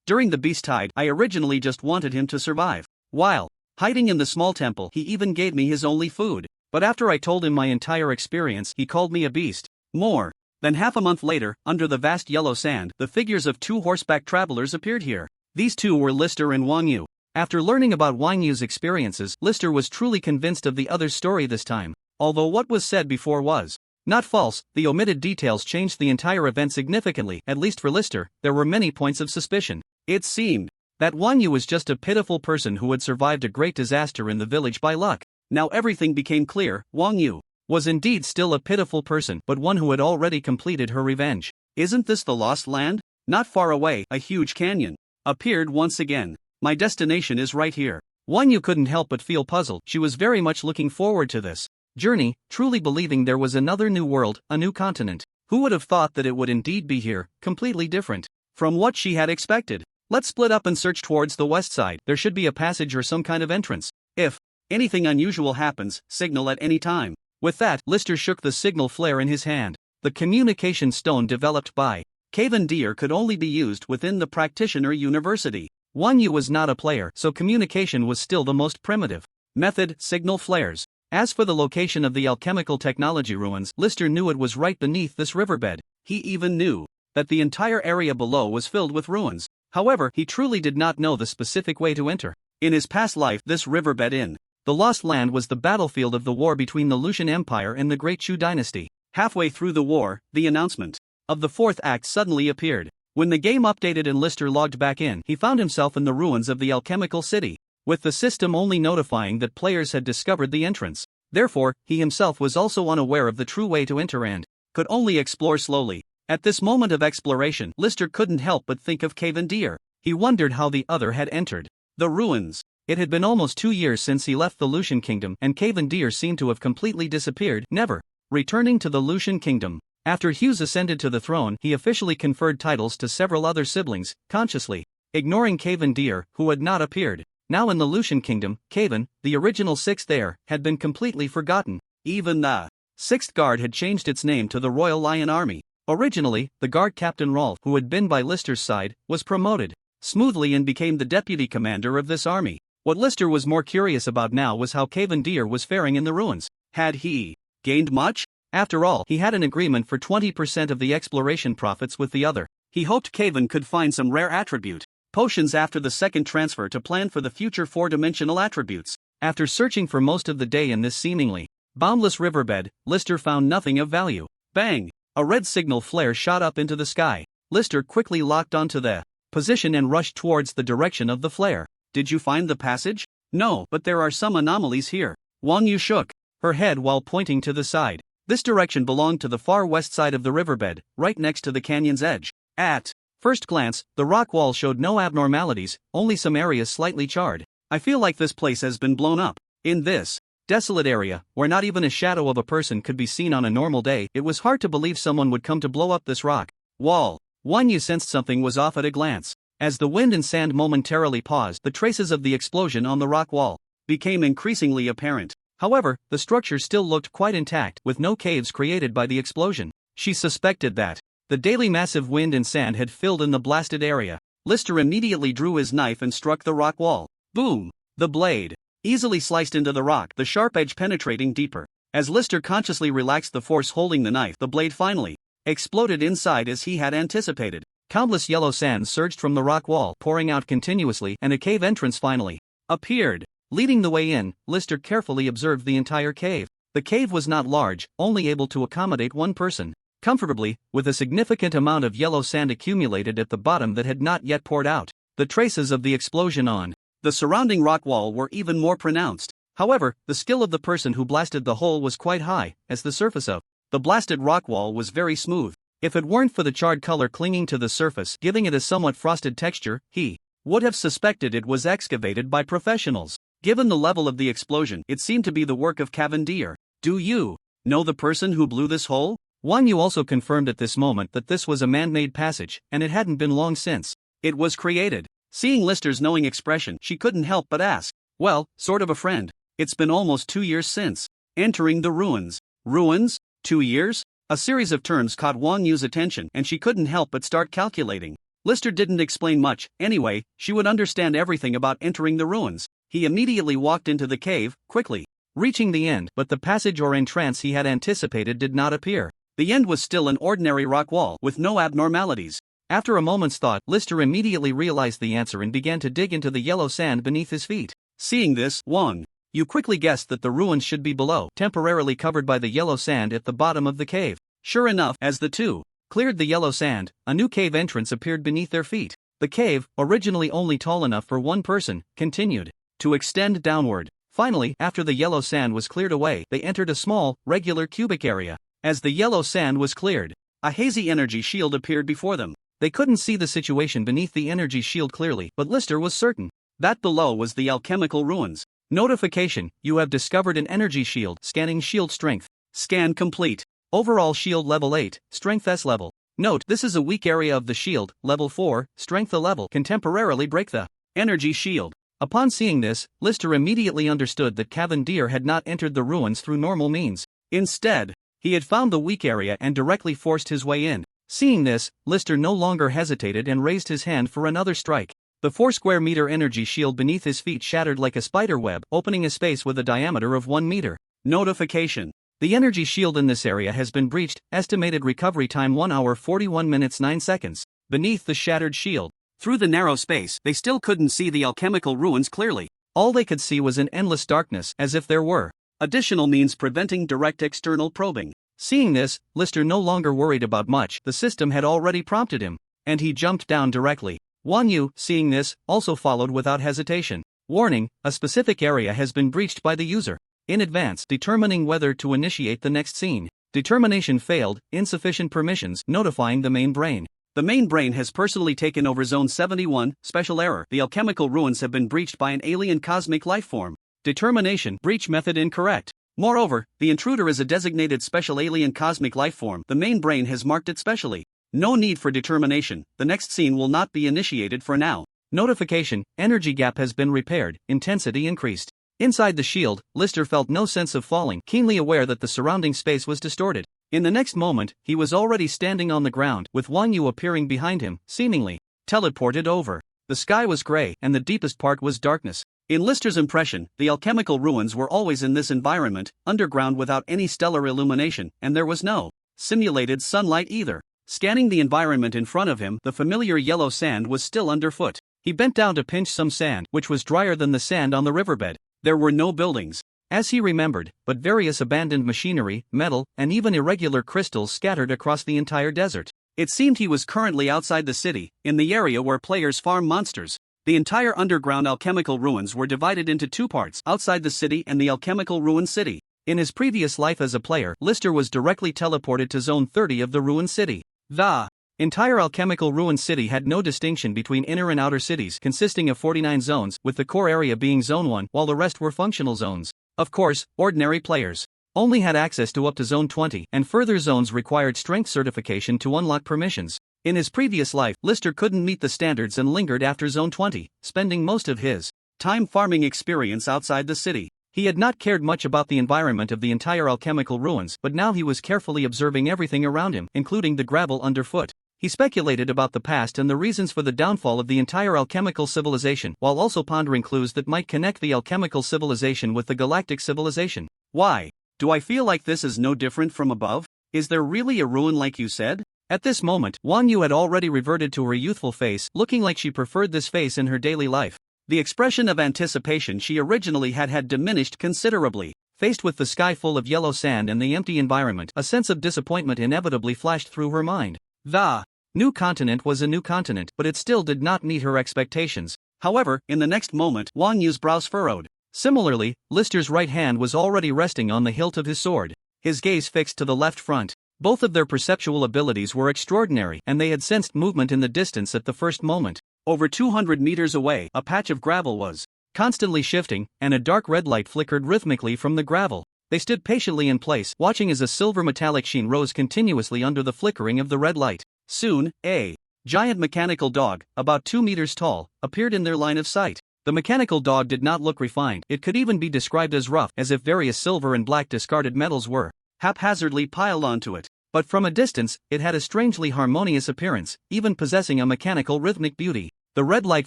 During the beast tide, I originally just wanted him to survive. While hiding in the small temple, he even gave me his only food. But after I told him my entire experience, he called me a beast. More than half a month later, under the vast yellow sand, the figures of 2 horseback travelers appeared here. These 2 were Lister and Wang Yu. After learning about Wang Yu's experiences, Lister was truly convinced of the other's story this time. Although what was said before was not false, the omitted details changed the entire event significantly. At least for Lister, there were many points of suspicion. It seemed that Wang Yu was just a pitiful person who had survived a great disaster in the village by luck. Now everything became clear. Wang Yu was indeed still a pitiful person, but one who had already completed her revenge. Isn't this the Lost Land? Not far away, a huge canyon appeared once again. My destination is right here. Wang Yu couldn't help but feel puzzled. She was very much looking forward to this journey, truly believing there was another new world, a new continent. Who would have thought that it would indeed be here, completely different from what she had expected? Let's split up and search towards the west side. There should be a passage or some kind of entrance. If anything unusual happens, signal at any time. With that, Lister shook the signal flare in his hand. The communication stone developed by Caven Deer could only be used within the practitioner university. Wang Yu was not a player, so communication was still the most primitive method, signal flares. As for the location of the alchemical technology ruins, Lister knew it was right beneath this riverbed. He even knew that the entire area below was filled with ruins. However, he truly did not know the specific way to enter. In his past life, this riverbed in the Lost Land was the battlefield of the war between the Lucian Empire and the Great Chu dynasty. Halfway through the war, the announcement of the 4th act suddenly appeared. When the game updated and Lister logged back in, he found himself in the ruins of the alchemical city, with the system only notifying that players had discovered the entrance. Therefore, he himself was also unaware of the true way to enter and could only explore slowly. At this moment of exploration, Lister couldn't help but think of Caven Deer. He wondered how the other had entered the ruins. It had been almost 2 years since he left the Lucian Kingdom, and Caven Deer seemed to have completely disappeared, never returning to the Lucian Kingdom. After Hughes ascended to the throne, he officially conferred titles to several other siblings, consciously ignoring Caven Deer, who had not appeared. Now in the Lucian Kingdom, Caven, the original 6th heir, had been completely forgotten. Even the 6th Guard had changed its name to the Royal Lion Army. Originally, the guard captain Rolf, who had been by Lister's side, was promoted smoothly and became the deputy commander of this army. What Lister was more curious about now was how Cavendier was faring in the ruins. Had he gained much? After all, he had an agreement for 20% of the exploration profits with the other. He hoped Caven could find some rare attribute potions after the second transfer to plan for the future 4-dimensional attributes. After searching for most of the day in this seemingly boundless riverbed, Lister found nothing of value. Bang! A red signal flare shot up into the sky. Lister quickly locked onto the position and rushed towards the direction of the flare. Did you find the passage? No, but there are some anomalies here. Wang Yu shook her head while pointing to the side. This direction belonged to the far west side of the riverbed, right next to the canyon's edge. At first glance, the rock wall showed no abnormalities, only some areas slightly charred. I feel like this place has been blown up. In this desolate area, where not even a shadow of a person could be seen on a normal day, it was hard to believe someone would come to blow up this rock wall. Wang Yu sensed something was off at a glance. As the wind and sand momentarily paused, the traces of the explosion on the rock wall became increasingly apparent. However, the structure still looked quite intact, with no caves created by the explosion. She suspected that the daily massive wind and sand had filled in the blasted area. Lister immediately drew his knife and struck the rock wall. Boom! The blade easily sliced into the rock, the sharp edge penetrating deeper. As Lister consciously relaxed the force holding the knife, the blade finally exploded inside as he had anticipated. Countless yellow sand surged from the rock wall, pouring out continuously, and a cave entrance finally appeared. Leading the way in, Lister carefully observed the entire cave. The cave was not large, only able to accommodate one person comfortably, with a significant amount of yellow sand accumulated at the bottom that had not yet poured out. The traces of the explosion on the surrounding rock wall were even more pronounced. However, the skill of the person who blasted the hole was quite high, as the surface of the blasted rock wall was very smooth. If it weren't for the charred color clinging to the surface, giving it a somewhat frosted texture, he would have suspected it was excavated by professionals. Given the level of the explosion, it seemed to be the work of Cavendier. Do you know the person who blew this hole? Wang Yu also confirmed at this moment that this was a man-made passage, and it hadn't been long since it was created. Seeing Lister's knowing expression, she couldn't help but ask, well, sort of a friend. It's been almost 2 years since entering the ruins. Ruins? 2 years? A series of terms caught Wang Yu's attention, and she couldn't help but start calculating. Lister didn't explain much. Anyway, she would understand everything about entering the ruins. He immediately walked into the cave, quickly reaching the end, but the passage or entrance he had anticipated did not appear. The end was still an ordinary rock wall, with no abnormalities. After a moment's thought, Lister immediately realized the answer and began to dig into the yellow sand beneath his feet. Seeing this, Wang Yu quickly guessed that the ruins should be below, temporarily covered by the yellow sand at the bottom of the cave. Sure enough, as the two cleared the yellow sand, a new cave entrance appeared beneath their feet. The cave, originally only tall enough for one person, continued to extend downward. Finally, after the yellow sand was cleared away, they entered a small, regular cubic area. As the yellow sand was cleared, a hazy energy shield appeared before them. They couldn't see the situation beneath the energy shield clearly, but Lister was certain that below was the alchemical ruins. Notification: you have discovered an energy shield. Scanning shield strength. Scan complete. Overall shield level 8, strength S level. Note: this is a weak area of the shield, level 4, strength A level, can temporarily break the energy shield. Upon seeing this, Lister immediately understood that Cavendier had not entered the ruins through normal means. Instead, he had found the weak area and directly forced his way in. Seeing this, Lister no longer hesitated and raised his hand for another strike. The 4 square meter energy shield beneath his feet shattered like a spider web, opening a space with a diameter of 1 meter. Notification: the energy shield in this area has been breached. Estimated recovery time 1 hour 41 minutes 9 seconds. Beneath the shattered shield, through the narrow space, they still couldn't see the alchemical ruins clearly. All they could see was an endless darkness, as if there were additional means preventing direct external probing. Seeing this, Lister no longer worried about much. The system had already prompted him, and he jumped down directly. Wang Yu, seeing this, also followed without hesitation. Warning: a specific area has been breached by the user. In advance, determining whether to initiate the next scene. Determination failed, insufficient permissions, notifying the main brain. The main brain has personally taken over Zone 71, special error. The alchemical ruins have been breached by an alien cosmic life form. Determination: breach method incorrect. Moreover, the intruder is a designated special alien cosmic life form. The main brain has marked it specially. No need for determination. The next scene will not be initiated for now. Notification: energy gap has been repaired, intensity increased. Inside the shield, Lister felt no sense of falling, keenly aware that the surrounding space was distorted. In the next moment, he was already standing on the ground, with Wang Yu appearing behind him, seemingly teleported over. The sky was gray, and the deepest part was darkness. In Lister's impression, the alchemical ruins were always in this environment, underground without any stellar illumination, and there was no simulated sunlight either. Scanning the environment in front of him, the familiar yellow sand was still underfoot. He bent down to pinch some sand, which was drier than the sand on the riverbed. There were no buildings, as he remembered, but various abandoned machinery, metal, and even irregular crystals scattered across the entire desert. It seemed he was currently outside the city, in the area where players farm monsters. The entire underground alchemical ruins were divided into two parts, outside the city and the alchemical ruin city. In his previous life as a player, Lister was directly teleported to Zone 30 of the ruin city. The entire alchemical ruin city had no distinction between inner and outer cities, consisting of 49 zones, with the core area being Zone 1, while the rest were functional zones. Of course, ordinary players only had access to up to Zone 20, and further zones required strength certification to unlock permissions. In his previous life, Lister couldn't meet the standards and lingered after Zone 20, spending most of his time farming experience outside the city. He had not cared much about the environment of the entire alchemical ruins, but now he was carefully observing everything around him, including the gravel underfoot. He speculated about the past and the reasons for the downfall of the entire alchemical civilization, while also pondering clues that might connect the alchemical civilization with the galactic civilization. Why do I feel like this is no different from above? Is there really a ruin like you said? At this moment, Wang Yu had already reverted to her youthful face, looking like she preferred this face in her daily life. The expression of anticipation she originally had diminished considerably. Faced with the sky full of yellow sand and the empty environment, a sense of disappointment inevitably flashed through her mind. The new continent was a new continent, but it still did not meet her expectations. However, in the next moment, Wang Yu's brows furrowed. Similarly, Lister's right hand was already resting on the hilt of his sword, his gaze fixed to the left front. Both of their perceptual abilities were extraordinary, and they had sensed movement in the distance at the first moment. Over 200 meters away, a patch of gravel was constantly shifting, and a dark red light flickered rhythmically from the gravel. They stood patiently in place, watching as a silver metallic sheen rose continuously under the flickering of the red light. Soon, a giant mechanical dog, about 2 meters tall, appeared in their line of sight. The mechanical dog did not look refined. It could even be described as rough, as if various silver and black discarded metals were haphazardly piled onto it. But from a distance, it had a strangely harmonious appearance, even possessing a mechanical rhythmic beauty. The red light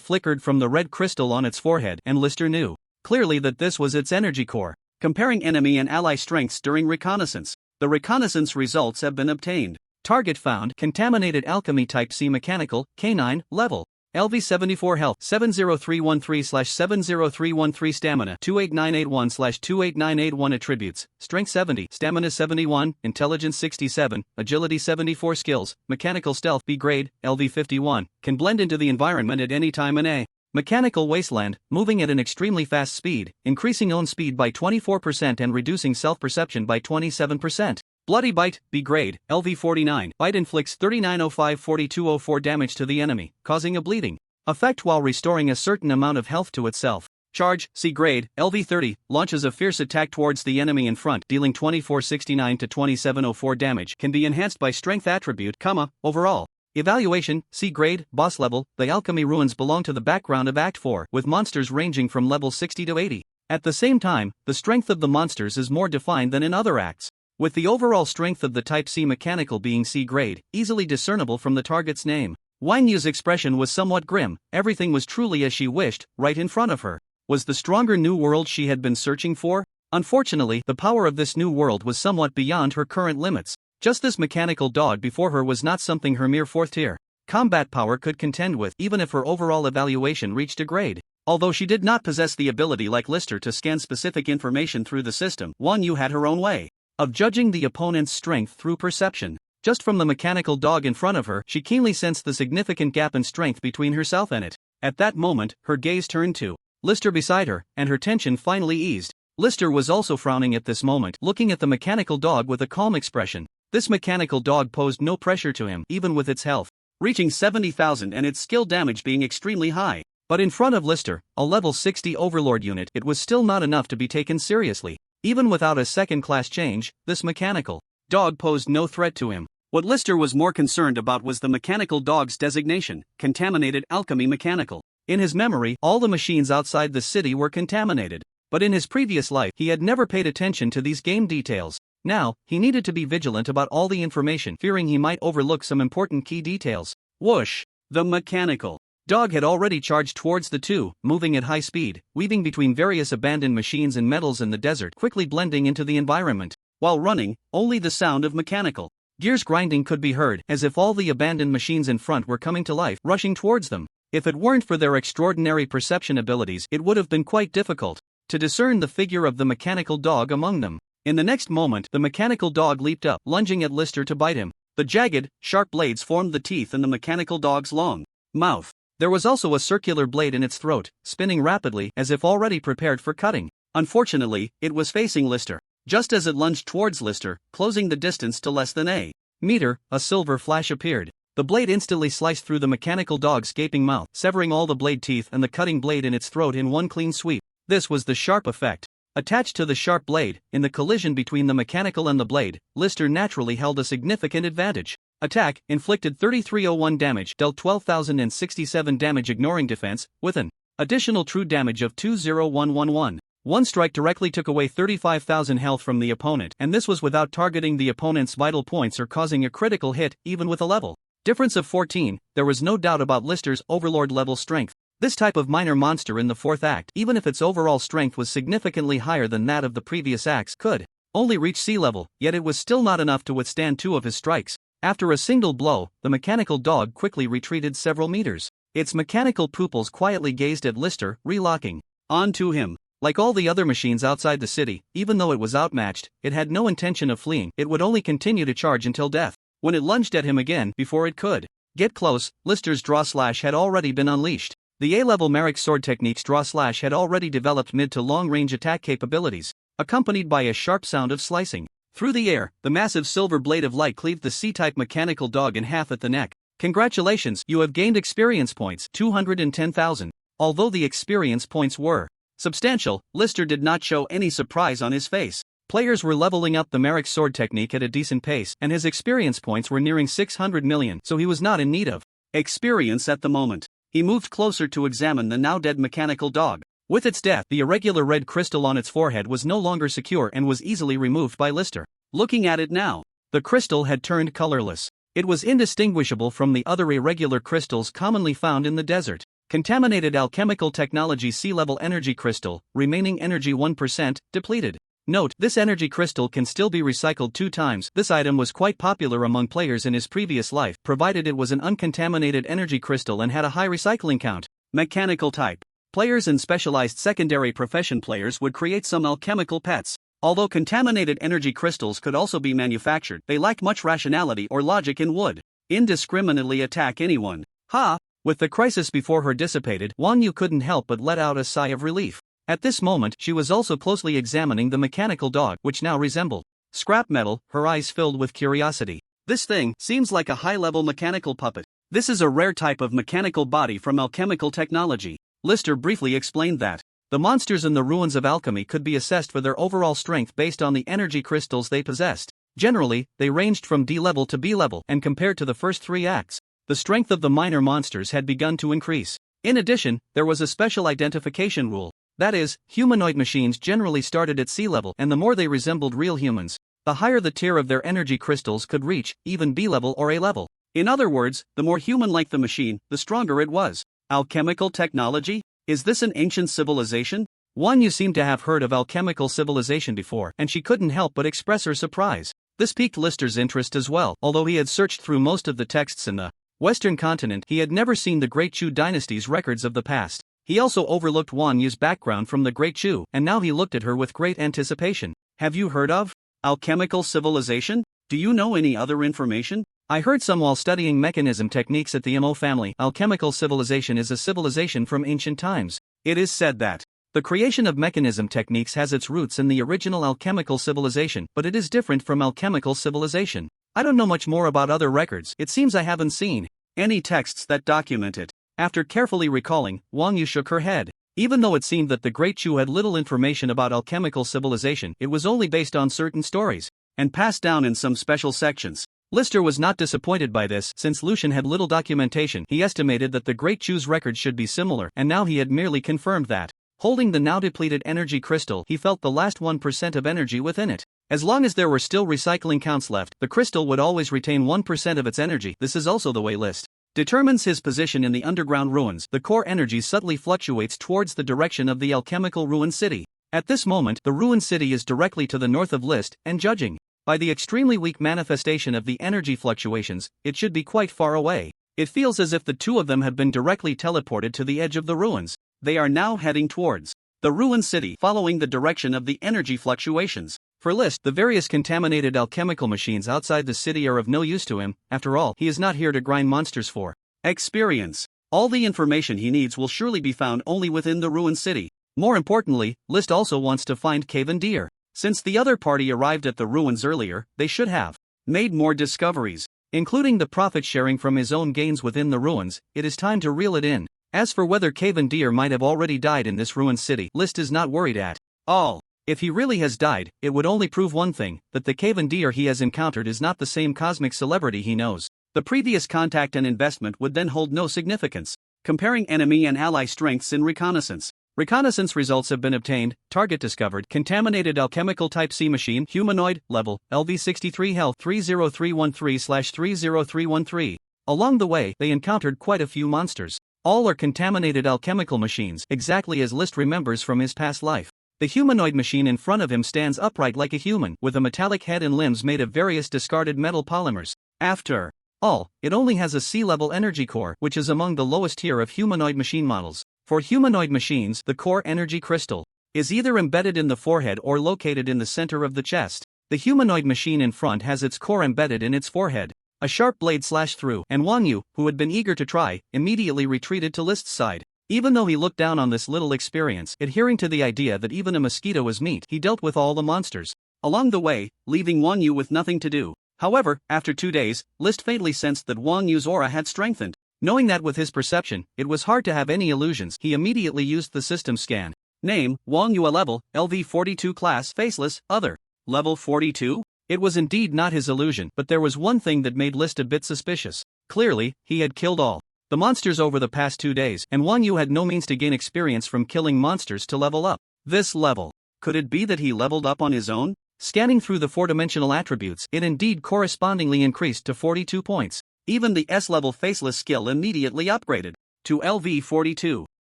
flickered from the red crystal on its forehead, and Lister knew clearly that this was its energy core. Comparing enemy and ally strengths during reconnaissance. The reconnaissance results have been obtained. Target found: contaminated alchemy type C mechanical, K9, level. LV74 health, 70313/70313 stamina, 28981/28981 attributes, strength 70, stamina 71, intelligence 67, agility 74 skills, mechanical stealth B grade, LV51, can blend into the environment at any time in a mechanical wasteland, moving at an extremely fast speed, increasing own speed by 24% and reducing self-perception by 27%. Bloody Bite, B grade, LV49. Bite inflicts 3905-4204 damage to the enemy, causing a bleeding effect while restoring a certain amount of health to itself. Charge, C grade, LV30. Launches a fierce attack towards the enemy in front, dealing 2469-2704 damage. Can be enhanced by strength attribute, overall. Evaluation, C grade, boss level. The alchemy ruins belong to the background of Act 4, with monsters ranging from level 60 to 80. At the same time, the strength of the monsters is more defined than in other acts, with the overall strength of the Type C mechanical being C grade, easily discernible from the target's name. Wang Yu's expression was somewhat grim. Everything was truly as she wished, right in front of her. Was the stronger new world she had been searching for? Unfortunately, the power of this new world was somewhat beyond her current limits. Just this mechanical dog before her was not something her mere 4th tier combat power could contend with, even if her overall evaluation reached a grade. Although she did not possess the ability like Lister to scan specific information through the system, Wang Yu had her own way of judging the opponent's strength through perception. Just from the mechanical dog in front of her, she keenly sensed the significant gap in strength between herself and it. At that moment, her gaze turned to Lister beside her, and her tension finally eased. Lister was also frowning at this moment, looking at the mechanical dog with a calm expression. This mechanical dog posed no pressure to him, even with its health reaching 70,000 and its skill damage being extremely high. But in front of Lister, a level 60 overlord unit, it was still not enough to be taken seriously. Even without a second-class change, this mechanical dog posed no threat to him. What Lister was more concerned about was the mechanical dog's designation, contaminated alchemy mechanical. In his memory, all the machines outside the city were contaminated. but in his previous life he had never paid attention to these game details. Now, he needed to be vigilant about all the information, fearing he might overlook some important key details. Whoosh! The mechanical dog had already charged towards the two, moving at high speed, weaving between various abandoned machines and metals in the desert, quickly blending into the environment. While running, only the sound of mechanical gears grinding could be heard, as if all the abandoned machines in front were coming to life, rushing towards them. If it weren't for their extraordinary perception abilities, it would have been quite difficult to discern the figure of the mechanical dog among them. In the next moment, the mechanical dog leaped up, lunging at Lister to bite him. The jagged, sharp blades formed the teeth in the mechanical dog's long mouth. There was also a circular blade in its throat, spinning rapidly as if already prepared for cutting. Unfortunately, it was facing Lister. Just as it lunged towards Lister, closing the distance to less than a meter, a silver flash appeared. The blade instantly sliced through the mechanical dog's gaping mouth, severing all the blade teeth and the cutting blade in its throat in one clean sweep. This was the sharp effect. Attached to the sharp blade, in the collision between the mechanical and the blade, Lister naturally held a significant advantage. Attack, inflicted 3301 damage, dealt 12,067 damage ignoring defense, with an additional true damage of 20111. One strike directly took away 35,000 health from the opponent, and this was without targeting the opponent's vital points or causing a critical hit, even with a level difference of 14. There was no doubt about Lister's overlord level strength. This type of minor monster in the fourth act, even if its overall strength was significantly higher than that of the previous acts, could only reach sea level, yet it was still not enough to withstand two of his strikes. After a single blow, the mechanical dog quickly retreated several meters. Its mechanical pupils quietly gazed at Lister, relocking onto him. Like all the other machines outside the city, even though it was outmatched, it had no intention of fleeing. It would only continue to charge until death. When it lunged at him again, before it could get close, Lister's draw slash had already been unleashed. The A-level Merrick sword technique's draw slash had already developed mid to long-range attack capabilities, accompanied by a sharp sound of slicing. Through the air, the massive silver blade of light cleaved the C-type mechanical dog in half at the neck. Congratulations, you have gained experience points, 210,000. Although the experience points were substantial, Lister did not show any surprise on his face. Players were leveling up the Merrick sword technique at a decent pace, and his experience points were nearing 600 million, so he was not in need of experience at the moment. He moved closer to examine the now dead mechanical dog. With its death, the irregular red crystal on its forehead was no longer secure and was easily removed by Lister. Looking at it now, the crystal had turned colorless. It was indistinguishable from the other irregular crystals commonly found in the desert. Contaminated alchemical technology sea-level energy crystal, remaining energy 1%, depleted. Note, this energy crystal can still be recycled 2 times. This item was quite popular among players in his previous life, provided it was an uncontaminated energy crystal and had a high recycling count. Mechanical type. Players and specialized secondary profession players would create some alchemical pets. Although contaminated energy crystals could also be manufactured, they lacked much rationality or logic and would indiscriminately attack anyone. Ha! With the crisis before her dissipated, Wang Yu couldn't help but let out a sigh of relief. At this moment, she was also closely examining the mechanical dog, which now resembled scrap metal, her eyes filled with curiosity. This thing seems like a high-level mechanical puppet. This is a rare type of mechanical body from alchemical technology. Lister briefly explained that the monsters in the ruins of alchemy could be assessed for their overall strength based on the energy crystals they possessed. Generally, they ranged from D level to B level, and compared to the first 3 acts, the strength of the minor monsters had begun to increase. In addition, there was a special identification rule. That is, humanoid machines generally started at sea level, and the more they resembled real humans, the higher the tier of their energy crystals could reach, even B level or A level. In other words, the more human-like the machine, the stronger it was. Alchemical technology? Is this an ancient civilization? Wang Yu seemed to have heard of alchemical civilization before, and she couldn't help but express her surprise. This piqued Lister's interest as well. Although he had searched through most of the texts in the Western continent, he had never seen the Great Chu dynasty's records of the past. He also overlooked Wang Yu's background from the Great Chu, and now he looked at her with great anticipation. Have you heard of alchemical civilization? Do you know any other information? I heard some while studying mechanism techniques at the Mo family. Alchemical civilization is a civilization from ancient times. It is said that the creation of mechanism techniques has its roots in the original alchemical civilization, but it is different from alchemical civilization. I don't know much more about other records. It seems I haven't seen any texts that document it. After carefully recalling, Wang Yu shook her head. Even though it seemed that the Great Chu had little information about alchemical civilization, it was only based on certain stories, and passed down in some special sections. Lister was not disappointed by this, since Lucian had little documentation. He estimated that the Great Chu's records should be similar, and now he had merely confirmed that. Holding the now depleted energy crystal, he felt the last 1% of energy within it. As long as there were still recycling counts left, the crystal would always retain 1% of its energy. This is also the way List determines his position in the underground ruins. The core energy subtly fluctuates towards the direction of the alchemical ruin city. At this moment, the ruin city is directly to the north of List, and judging by the extremely weak manifestation of the energy fluctuations, it should be quite far away. It feels as if the two of them have been directly teleported to the edge of the ruins. They are now heading towards the ruin city, following the direction of the energy fluctuations. For List, the various contaminated alchemical machines outside the city are of no use to him. After all, he is not here to grind monsters for experience. All the information he needs will surely be found only within the ruin city. More importantly, List also wants to find Cavendier. Since the other party arrived at the ruins earlier, they should have made more discoveries, including the profit sharing from his own gains within the ruins. It is time to reel it in. As for whether Cavendier might have already died in this ruined city, List is not worried at all. If he really has died, it would only prove one thing, that the Cavendier he has encountered is not the same cosmic celebrity he knows. The previous contact and investment would then hold no significance. Comparing enemy and ally strengths in reconnaissance. Reconnaissance results have been obtained. Target discovered. Contaminated alchemical type C machine. Humanoid. Level. LV63 health 30313/30313. Along the way, they encountered quite a few monsters. All are contaminated alchemical machines, exactly as List remembers from his past life. The humanoid machine in front of him stands upright like a human, with a metallic head and limbs made of various discarded metal polymers. After all, it only has a C-level energy core, which is among the lowest tier of humanoid machine models. For humanoid machines, the core energy crystal is either embedded in the forehead or located in the center of the chest. The humanoid machine in front has its core embedded in its forehead. A sharp blade slashed through, and Wang Yu, who had been eager to try, immediately retreated to List's side. Even though he looked down on this little experience, adhering to the idea that even a mosquito is meat, he dealt with all the monsters along the way, leaving Wang Yu with nothing to do. However, after 2 days, List faintly sensed that Wang Yu's aura had strengthened. Knowing that with his perception, it was hard to have any illusions, he immediately used the system scan. Name, Wang Yu. A level, LV42 class, faceless, other. Level 42? It was indeed not his illusion, but there was one thing that made List a bit suspicious. Clearly, he had killed all the monsters over the past 2 days, and Wang Yu had no means to gain experience from killing monsters to level up. This level. Could it be that he leveled up on his own? Scanning through the 4-dimensional attributes, it indeed correspondingly increased to 42 points. Even the S-level faceless skill immediately upgraded to LV42.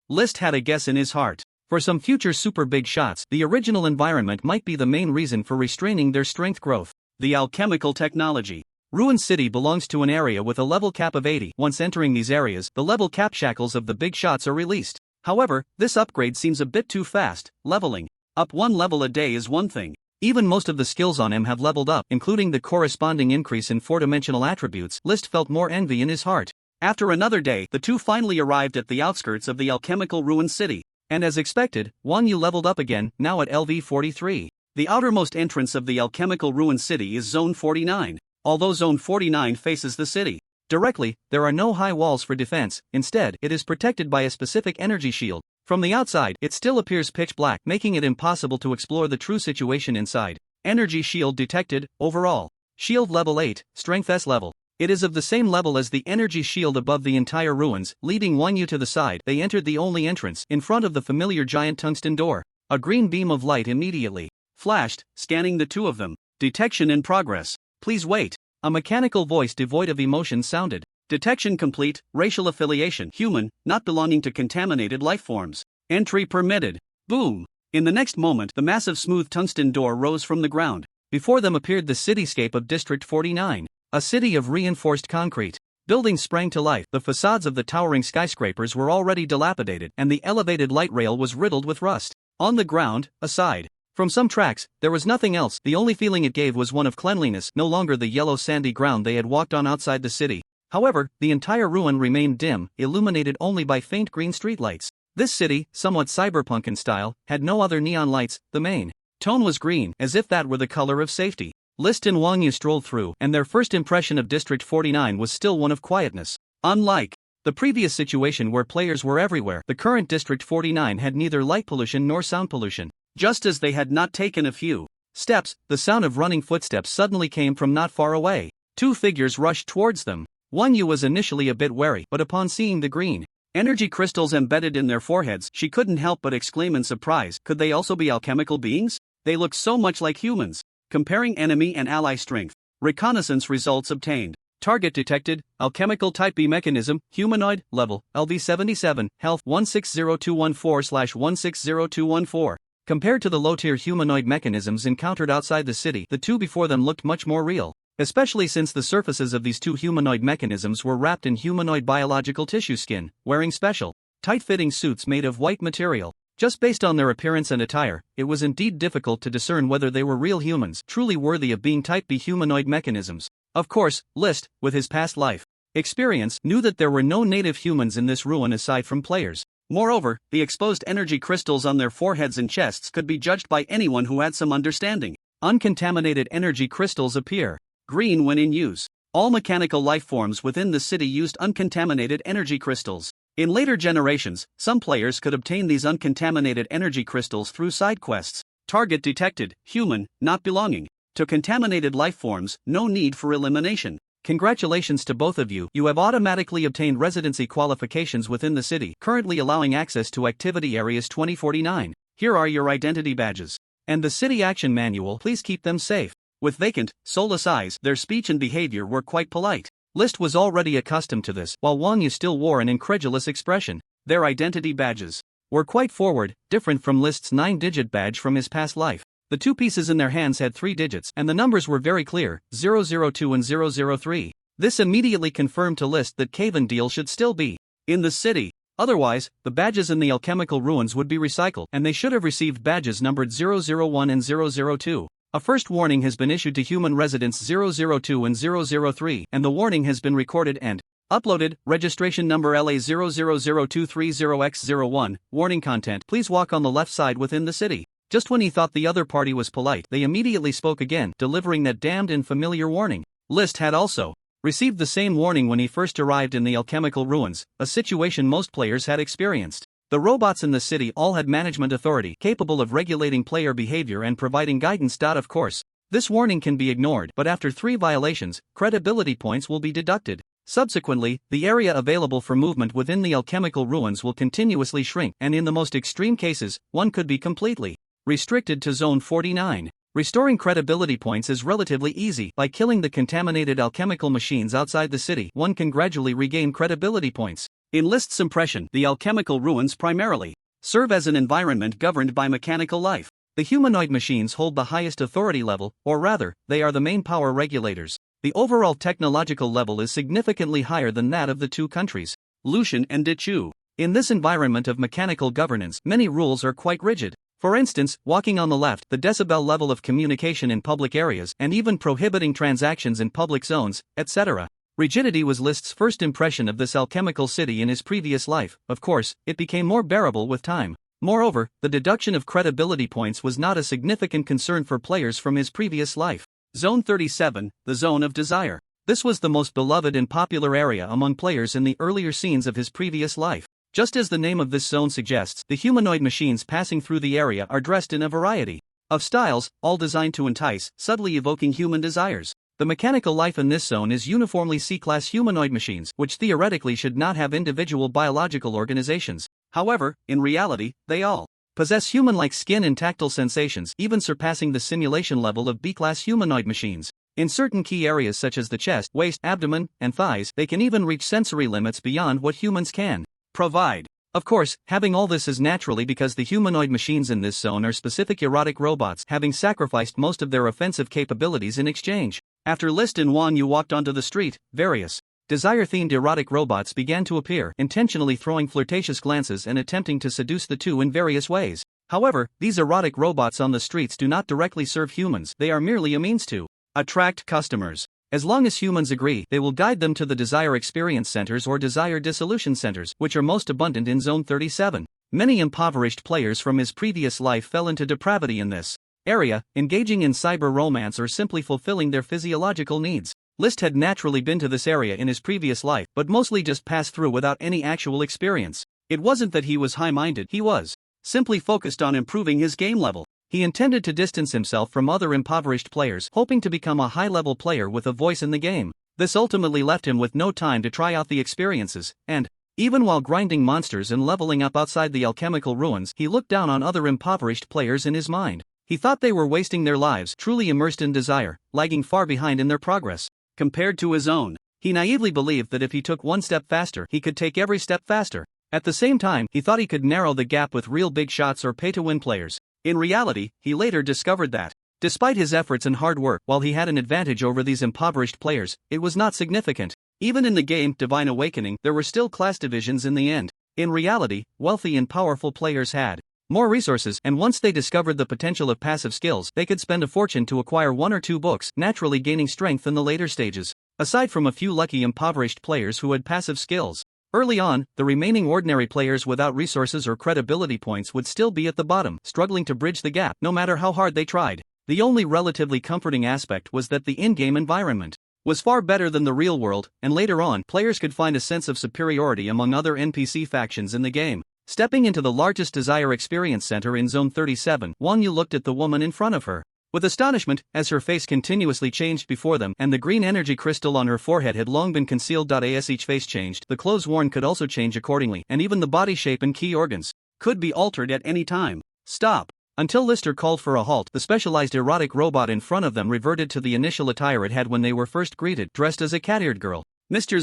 List had a guess in his heart. For some future super big shots, the original environment might be the main reason for restraining their strength growth. The alchemical technology. Ruin City belongs to an area with a level cap of 80. Once entering these areas, the level cap shackles of the big shots are released. However, this upgrade seems a bit too fast. Leveling up 1 level a day is one thing. Even most of the skills on him have leveled up, including the corresponding increase in 4-dimensional attributes. List felt more envy in his heart. After another day, the two finally arrived at the outskirts of the alchemical ruin city. And as expected, Wang Yu leveled up again, now at LV43. The outermost entrance of the alchemical ruin city is Zone 49. Although Zone 49 faces the city directly, there are no high walls for defense. Instead, it is protected by a specific energy shield. From the outside, it still appears pitch black, making it impossible to explore the true situation inside. Energy shield detected. Overall shield level 8, strength S level. It is of the same level as the energy shield above the entire ruins. Leading Wang Yu to the side, they entered the only entrance, in front of the familiar giant tungsten door. A green beam of light immediately flashed, scanning the two of them. Detection in progress. Please wait. A mechanical voice devoid of emotion sounded. Detection complete. Racial affiliation human, not belonging to contaminated life forms. Entry permitted. Boom. In the next moment, the massive smooth tungsten door rose from the ground. Before them appeared the cityscape of District 49. A city of reinforced concrete. Buildings sprang to life. The facades of the towering skyscrapers were already dilapidated, and the elevated light rail was riddled with rust. On the ground, aside from some tracks, there was nothing else. The only feeling it gave was one of cleanliness, no longer the yellow sandy ground they had walked on outside the city. However, the entire ruin remained dim, illuminated only by faint green streetlights. This city, somewhat cyberpunk in style, had no other neon lights. The main tone was green, as if that were the color of safety. List and Wang Yu strolled through, and their first impression of District 49 was still one of quietness. Unlike the previous situation where players were everywhere, the current District 49 had neither light pollution nor sound pollution. Just as they had not taken a few steps, the sound of running footsteps suddenly came from not far away. Two figures rushed towards them. Wang Yu was initially a bit wary, but upon seeing the green energy crystals embedded in their foreheads. She couldn't help but exclaim in surprise. Could they also be alchemical beings? They looked so much like humans. Comparing enemy and ally strength. Reconnaissance results obtained. Target detected, alchemical type B mechanism, humanoid, level, LV77, health 160214/160214. Compared to the low-tier humanoid mechanisms encountered outside the city, the two before them looked much more real, especially since the surfaces of these two humanoid mechanisms were wrapped in humanoid biological tissue skin, wearing special, tight-fitting suits made of white material. Just based on their appearance and attire, it was indeed difficult to discern whether they were real humans, truly worthy of being Type B humanoid mechanisms. Of course, List, with his past life experience, knew that there were no native humans in this ruin aside from players. Moreover, the exposed energy crystals on their foreheads and chests could be judged by anyone who had some understanding. Uncontaminated energy crystals appear green when in use. All mechanical life forms within the city used uncontaminated energy crystals. In later generations, some players could obtain these uncontaminated energy crystals through side quests. Target detected, human, not belonging to contaminated life forms, no need for elimination. Congratulations to both of you. You have automatically obtained residency qualifications within the city, currently allowing access to activity areas 2049. Here are your identity badges and the city action manual. Please keep them safe. With vacant, soulless eyes, their speech and behavior were quite polite. List was already accustomed to this, while Wang Yu still wore an incredulous expression. Their identity badges were quite forward, different from List's 9-digit badge from his past life. The two pieces in their hands had 3 digits, and the numbers were very clear, 002 and 003. This immediately confirmed to List that Cavendale should still be in the city. Otherwise, the badges in the alchemical ruins would be recycled, and they should have received badges numbered 001 and 002. A first warning has been issued to human residents 002 and 003, and the warning has been recorded and uploaded. Registration number LA000230X01. Warning content: please walk on the left side within the city. Just when he thought the other party was polite, they immediately spoke again, delivering that damned and familiar warning. List had also received the same warning when he first arrived in the alchemical ruins, a situation most players had experienced. The robots in the city all had management authority, capable of regulating player behavior and providing guidance. Of course, this warning can be ignored, but after 3 violations, credibility points will be deducted. Subsequently, the area available for movement within the alchemical ruins will continuously shrink, and in the most extreme cases, one could be completely restricted to Zone 49. Restoring credibility points is relatively easy. By killing the contaminated alchemical machines outside the city, one can gradually regain credibility points. In List's impression, the alchemical ruins primarily serve as an environment governed by mechanical life. The humanoid machines hold the highest authority level, or rather, they are the main power regulators. The overall technological level is significantly higher than that of the two countries, Lucian and Dichu. In this environment of mechanical governance, many rules are quite rigid. For instance, walking on the left, the decibel level of communication in public areas, and even prohibiting transactions in public zones, etc. Rigidity was List's first impression of this alchemical city in his previous life. Of course, it became more bearable with time. Moreover, the deduction of credibility points was not a significant concern for players from his previous life. Zone 37, the Zone of Desire. This was the most beloved and popular area among players in the earlier scenes of his previous life. Just as the name of this zone suggests, the humanoid machines passing through the area are dressed in a variety of styles, all designed to entice, subtly evoking human desires. The mechanical life in this zone is uniformly C-class humanoid machines, which theoretically should not have individual biological organizations. However, in reality, they all possess human-like skin and tactile sensations, even surpassing the simulation level of B-class humanoid machines. In certain key areas such as the chest, waist, abdomen, and thighs, they can even reach sensory limits beyond what humans can provide. Of course, having all this is naturally because the humanoid machines in this zone are specific erotic robots, having sacrificed most of their offensive capabilities in exchange. After List and Wang Yu walked onto the street, various desire-themed erotic robots began to appear, intentionally throwing flirtatious glances and attempting to seduce the two in various ways. However, these erotic robots on the streets do not directly serve humans, they are merely a means to attract customers. As long as humans agree, they will guide them to the Desire Experience Centers or Desire Dissolution Centers, which are most abundant in Zone 37. Many impoverished players from his previous life fell into depravity in this area, engaging in cyber romance or simply fulfilling their physiological needs. List had naturally been to this area in his previous life, but mostly just passed through without any actual experience. It wasn't that he was high-minded, he was simply focused on improving his game level. He intended to distance himself from other impoverished players, hoping to become a high-level player with a voice in the game. This ultimately left him with no time to try out the experiences, and Even while grinding monsters and leveling up outside the alchemical ruins, he looked down on other impoverished players in his mind. He thought they were wasting their lives, truly immersed in desire, lagging far behind in their progress compared to his own. He naively believed that if he took one step faster, he could take every step faster. At the same time, he thought he could narrow the gap with real big shots or pay-to-win players. In reality, he later discovered that, despite his efforts and hard work, while he had an advantage over these impoverished players, it was not significant. Even in the game Divine Awakening, there were still class divisions in the end. In reality, wealthy and powerful players had more resources, and once they discovered the potential of passive skills, they could spend a fortune to acquire 1 or 2 books, naturally gaining strength in the later stages. Aside from a few lucky impoverished players who had passive skills, early on, the remaining ordinary players without resources or credibility points would still be at the bottom, struggling to bridge the gap, no matter how hard they tried. The only relatively comforting aspect was that the in-game environment was far better than the real world, and later on, players could find a sense of superiority among other NPC factions in the game. Stepping into the largest Desire Experience Center in Zone 37, Wang Yu looked at the woman in front of her with astonishment, as her face continuously changed before them, and the green energy crystal on her forehead had long been concealed. As each face changed, the clothes worn could also change accordingly, and even the body shape and key organs could be altered at any time. Stop! Until Lister called for a halt, the specialized erotic robot in front of them reverted to the initial attire it had when they were first greeted, dressed as a cat-eared girl. Mr.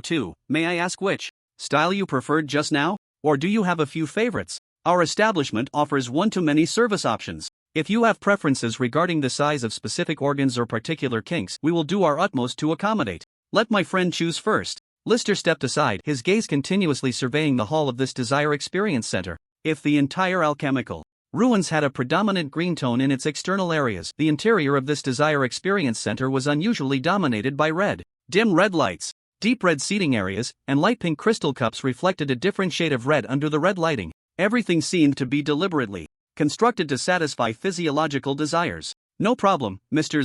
002, may I ask which style you preferred just now? Or do you have a few favorites? Our establishment offers one-to-many service options. If you have preferences regarding the size of specific organs or particular kinks, we will do our utmost to accommodate. Let my friend choose first. Lister stepped aside, his gaze continuously surveying the hall of this Desire Experience Center. If the entire alchemical ruins had a predominant green tone in its external areas, the interior of this Desire Experience Center was unusually dominated by red. Dim red lights, deep red seating areas, and light pink crystal cups reflected a different shade of red under the red lighting. Everything seemed to be deliberately constructed to satisfy physiological desires. No problem, Mr.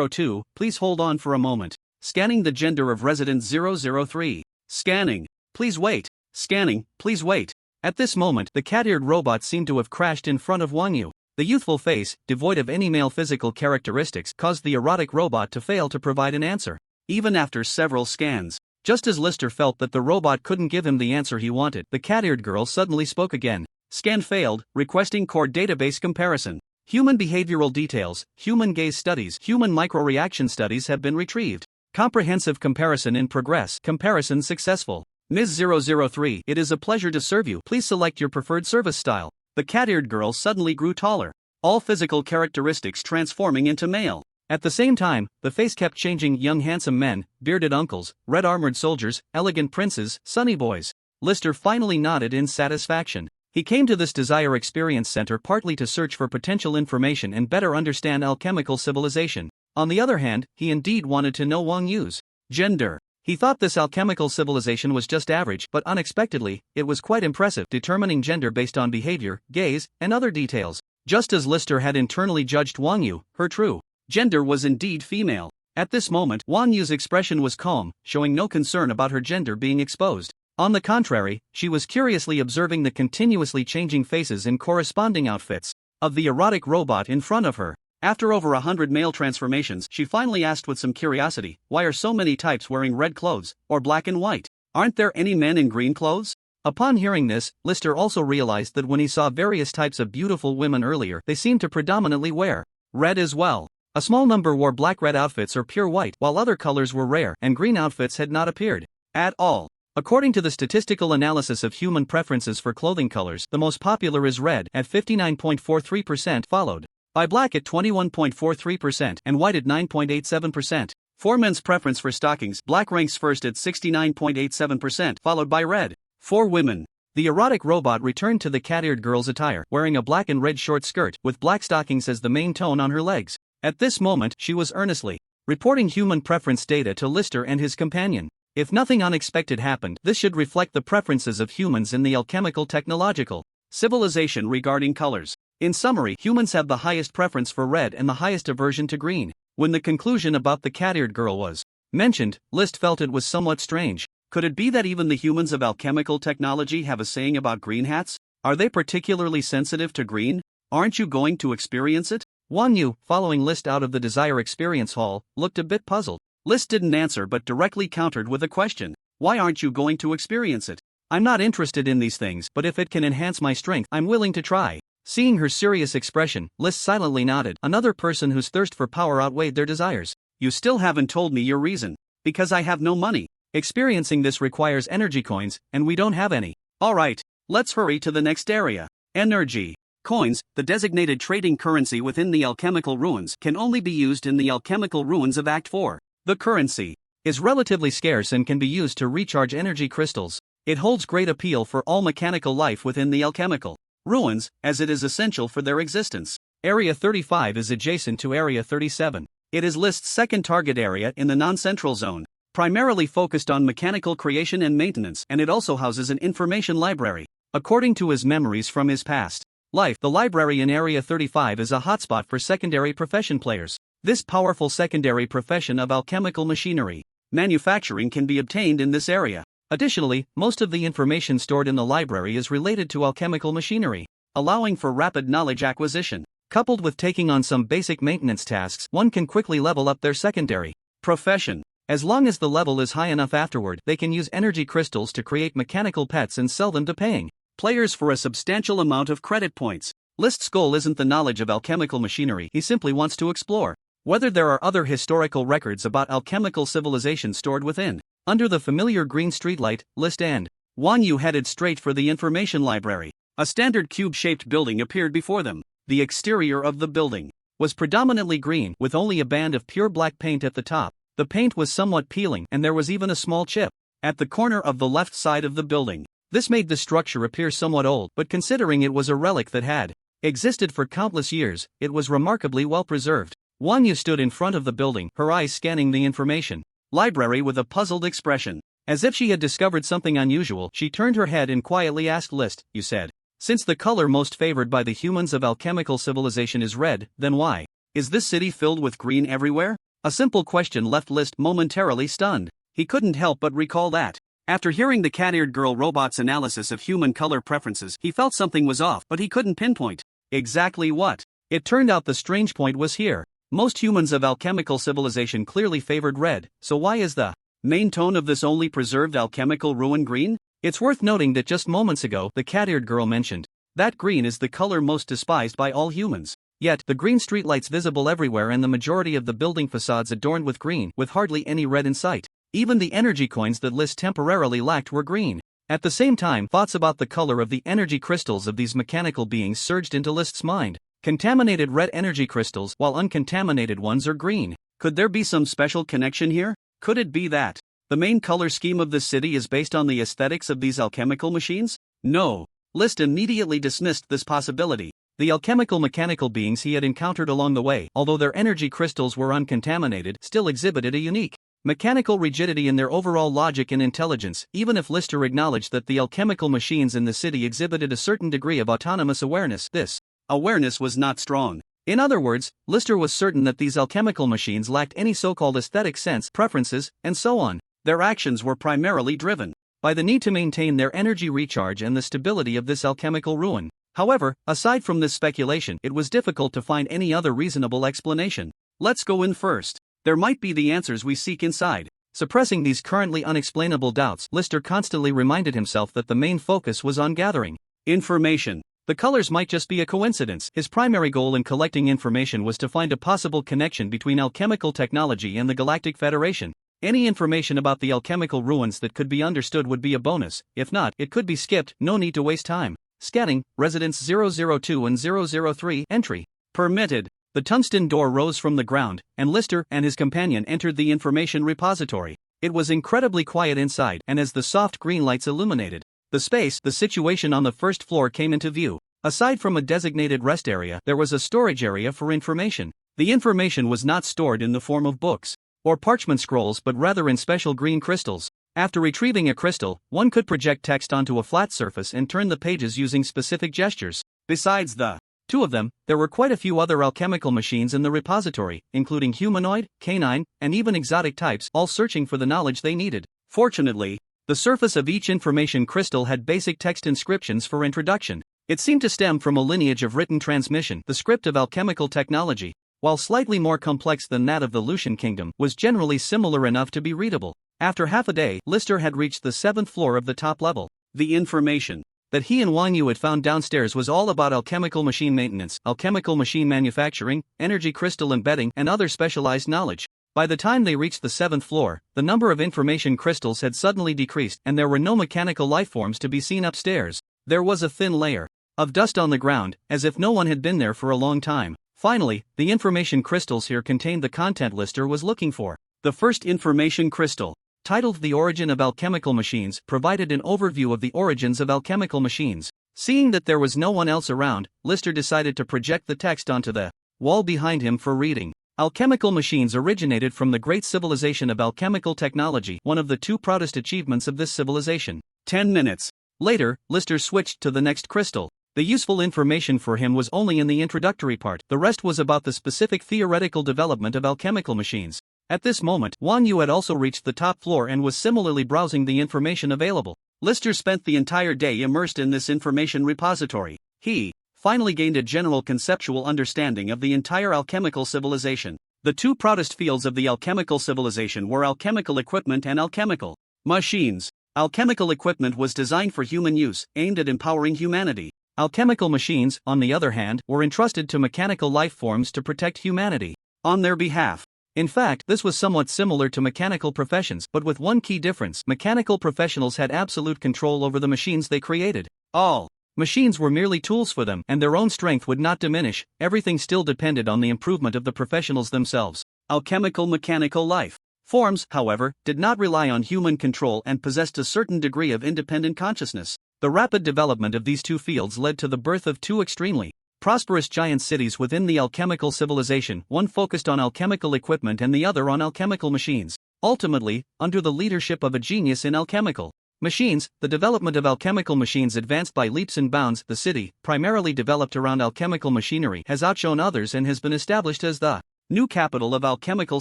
002, please hold on for a moment. Scanning the gender of resident 003. Scanning. Please wait. Scanning, please wait. At this moment, the cat-eared robot seemed to have crashed in front of Wang Yu. The youthful face, devoid of any male physical characteristics, caused the erotic robot to fail to provide an answer. Even after several scans, just as Lister felt that the robot couldn't give him the answer he wanted, the cat-eared girl suddenly spoke again. Scan failed, requesting core database comparison. Human behavioral details, human gaze studies, human microreaction studies have been retrieved. Comprehensive comparison in progress. Comparison successful. Ms. 003, it is a pleasure to serve you. Please select your preferred service style. The cat-eared girl suddenly grew taller, all physical characteristics transforming into male. At the same time, the face kept changing: young handsome men, bearded uncles, red armored soldiers, elegant princes, sunny boys. Lister finally nodded in satisfaction. He came to this Desire Experience Center partly to search for potential information and better understand alchemical civilization. On the other hand, he indeed wanted to know Wang Yu's gender. He thought this alchemical civilization was just average, but unexpectedly, it was quite impressive, determining gender based on behavior, gaze, and other details. Just as Lister had internally judged Wang Yu, her true gender was indeed female. At this moment, Wang Yu's expression was calm, showing no concern about her gender being exposed. On the contrary, she was curiously observing the continuously changing faces and corresponding outfits of the erotic robot in front of her. After over 100 male transformations, she finally asked with some curiosity, why are so many types wearing red clothes, or black and white? Aren't there any men in green clothes? Upon hearing this, Lister also realized that when he saw various types of beautiful women earlier, they seemed to predominantly wear red as well. A small number wore black-red outfits or pure white, while other colors were rare, and green outfits had not appeared at all. According to the statistical analysis of human preferences for clothing colors, the most popular is red at 59.43%, followed by black at 21.43% and white at 9.87%. For men's preference for stockings, black ranks first at 69.87%, followed by red. For women, the erotic robot returned to the cat-eared girl's attire, wearing a black and red short skirt, with black stockings as the main tone on her legs. At this moment, she was earnestly reporting human preference data to Lister and his companion. If nothing unexpected happened, this should reflect the preferences of humans in the alchemical technological civilization regarding colors. In summary, humans have the highest preference for red and the highest aversion to green. When the conclusion about the cat-eared girl was mentioned, List felt it was somewhat strange. Could it be that even the humans of alchemical technology have a saying about green hats? Are they particularly sensitive to green? Aren't you going to experience it? Wang Yu, following List out of the Desire Experience Hall, looked a bit puzzled. List didn't answer but directly countered with a question. Why aren't you going to experience it? I'm not interested in these things, but if it can enhance my strength, I'm willing to try. Seeing her serious expression, List silently nodded. Another person whose thirst for power outweighed their desires. You still haven't told me your reason. Because I have no money. Experiencing this requires energy coins, and we don't have any. Alright, let's hurry to the next area. Energy. Coins, the designated trading currency within the alchemical ruins, can only be used in the alchemical ruins of Act 4. The currency is relatively scarce and can be used to recharge energy crystals. It holds great appeal for all mechanical life within the alchemical ruins, as it is essential for their existence. Area 35 is adjacent to Area 37. It is List's second target area in the non-central zone, primarily focused on mechanical creation and maintenance, and it also houses an information library. According to his memories from his past life, the library in Area 35 is a hotspot for secondary profession players. This powerful secondary profession of alchemical machinery manufacturing can be obtained in this area. Additionally, most of the information stored in the library is related to alchemical machinery, allowing for rapid knowledge acquisition. Coupled with taking on some basic maintenance tasks, one can quickly level up their secondary profession. As long as the level is high enough afterward, they can use energy crystals to create mechanical pets and sell them to paying players for a substantial amount of credit points. List's goal isn't the knowledge of alchemical machinery, he simply wants to explore whether there are other historical records about alchemical civilization stored within. Under the familiar green streetlight, List and Wan Yu headed straight for the information library. A standard cube-shaped building appeared before them. The exterior of the building was predominantly green, with only a band of pure black paint at the top. The paint was somewhat peeling, and there was even a small chip at the corner of the left side of the building. This made the structure appear somewhat old, but considering it was a relic that had existed for countless years, it was remarkably well preserved. Wan Yu stood in front of the building, her eyes scanning the information library with a puzzled expression. As if she had discovered something unusual, she turned her head and quietly asked List, "You said, since the color most favored by the humans of alchemical civilization is red, then why is this city filled with green everywhere?" A simple question left List momentarily stunned. He couldn't help but recall that, after hearing the cat-eared girl robot's analysis of human color preferences, he felt something was off, but he couldn't pinpoint exactly what. It turned out the strange point was here. Most humans of alchemical civilization clearly favored red, so why is the main tone of this only preserved alchemical ruin green? It's worth noting that just moments ago, the cat-eared girl mentioned that green is the color most despised by all humans. Yet, the green streetlights visible everywhere and the majority of the building facades adorned with green, with hardly any red in sight. Even the energy coins that List temporarily lacked were green. At the same time, thoughts about the color of the energy crystals of these mechanical beings surged into List's mind. Contaminated red energy crystals, while uncontaminated ones are green. Could there be some special connection here? Could it be that the main color scheme of this city is based on the aesthetics of these alchemical machines? No. List immediately dismissed this possibility. The alchemical mechanical beings he had encountered along the way, although their energy crystals were uncontaminated, still exhibited a unique mechanical rigidity in their overall logic and intelligence. Even if Lister acknowledged that the alchemical machines in the city exhibited a certain degree of autonomous awareness, this awareness was not strong. In other words, Lister was certain that these alchemical machines lacked any so-called aesthetic sense, preferences, and so on. Their actions were primarily driven by the need to maintain their energy recharge and the stability of this alchemical ruin. However, aside from this speculation, it was difficult to find any other reasonable explanation. Let's go in first. There might be the answers we seek inside. Suppressing these currently unexplainable doubts, Lister constantly reminded himself that the main focus was on gathering information. The colors might just be a coincidence. His primary goal in collecting information was to find a possible connection between alchemical technology and the Galactic Federation. Any information about the alchemical ruins that could be understood would be a bonus. If not, it could be skipped. No need to waste time. Scanning, Residence 002 and 003, entry permitted. The tungsten door rose from the ground, and Lister and his companion entered the information repository. It was incredibly quiet inside, and as the soft green lights illuminated the situation on the first floor came into view. Aside from a designated rest area, there was a storage area for information. The information was not stored in the form of books or parchment scrolls but rather in special green crystals. After retrieving a crystal, one could project text onto a flat surface and turn the pages using specific gestures. Besides the two of them, there were quite a few other alchemical machines in the repository, including humanoid, canine, and even exotic types, all searching for the knowledge they needed. Fortunately, the surface of each information crystal had basic text inscriptions for introduction. It seemed to stem from a lineage of written transmission. The script of alchemical technology, while slightly more complex than that of the Lucian kingdom, was generally similar enough to be readable. After half a day, Lister had reached the 7th floor of the top level. The information that he and Wang Yu had found downstairs was all about alchemical machine maintenance, alchemical machine manufacturing, energy crystal embedding, and other specialized knowledge. By the time they reached the 7th floor, the number of information crystals had suddenly decreased and there were no mechanical lifeforms to be seen upstairs. There was a thin layer of dust on the ground, as if no one had been there for a long time. Finally, the information crystals here contained the content Lister was looking for. The first information crystal, titled The Origin of Alchemical Machines, provided an overview of the origins of alchemical machines. Seeing that there was no one else around, Lister decided to project the text onto the wall behind him for reading. Alchemical machines originated from the great civilization of alchemical technology, one of the 2 proudest achievements of this civilization. 10 minutes later, Lister switched to the next crystal. The useful information for him was only in the introductory part, the rest was about the specific theoretical development of alchemical machines. At this moment, Wang Yu had also reached the top floor and was similarly browsing the information available. Lister spent the entire day immersed in this information repository. He finally gained a general conceptual understanding of the entire alchemical civilization. The 2 proudest fields of the alchemical civilization were alchemical equipment and alchemical machines. Alchemical equipment was designed for human use, aimed at empowering humanity. Alchemical machines, on the other hand, were entrusted to mechanical life forms to protect humanity on their behalf. In fact, this was somewhat similar to mechanical professions, but with one key difference: mechanical professionals had absolute control over the machines they created. All machines were merely tools for them, and their own strength would not diminish. Everything still depended on the improvement of the professionals themselves. Alchemical mechanical life forms, however, did not rely on human control and possessed a certain degree of independent consciousness. The rapid development of these 2 fields led to the birth of 2 extremely prosperous giant cities within the alchemical civilization, one focused on alchemical equipment and the other on alchemical machines. Ultimately, under the leadership of a genius in alchemical machines, the development of alchemical machines advanced by leaps and bounds. The city, primarily developed around alchemical machinery, has outshone others and has been established as the new capital of alchemical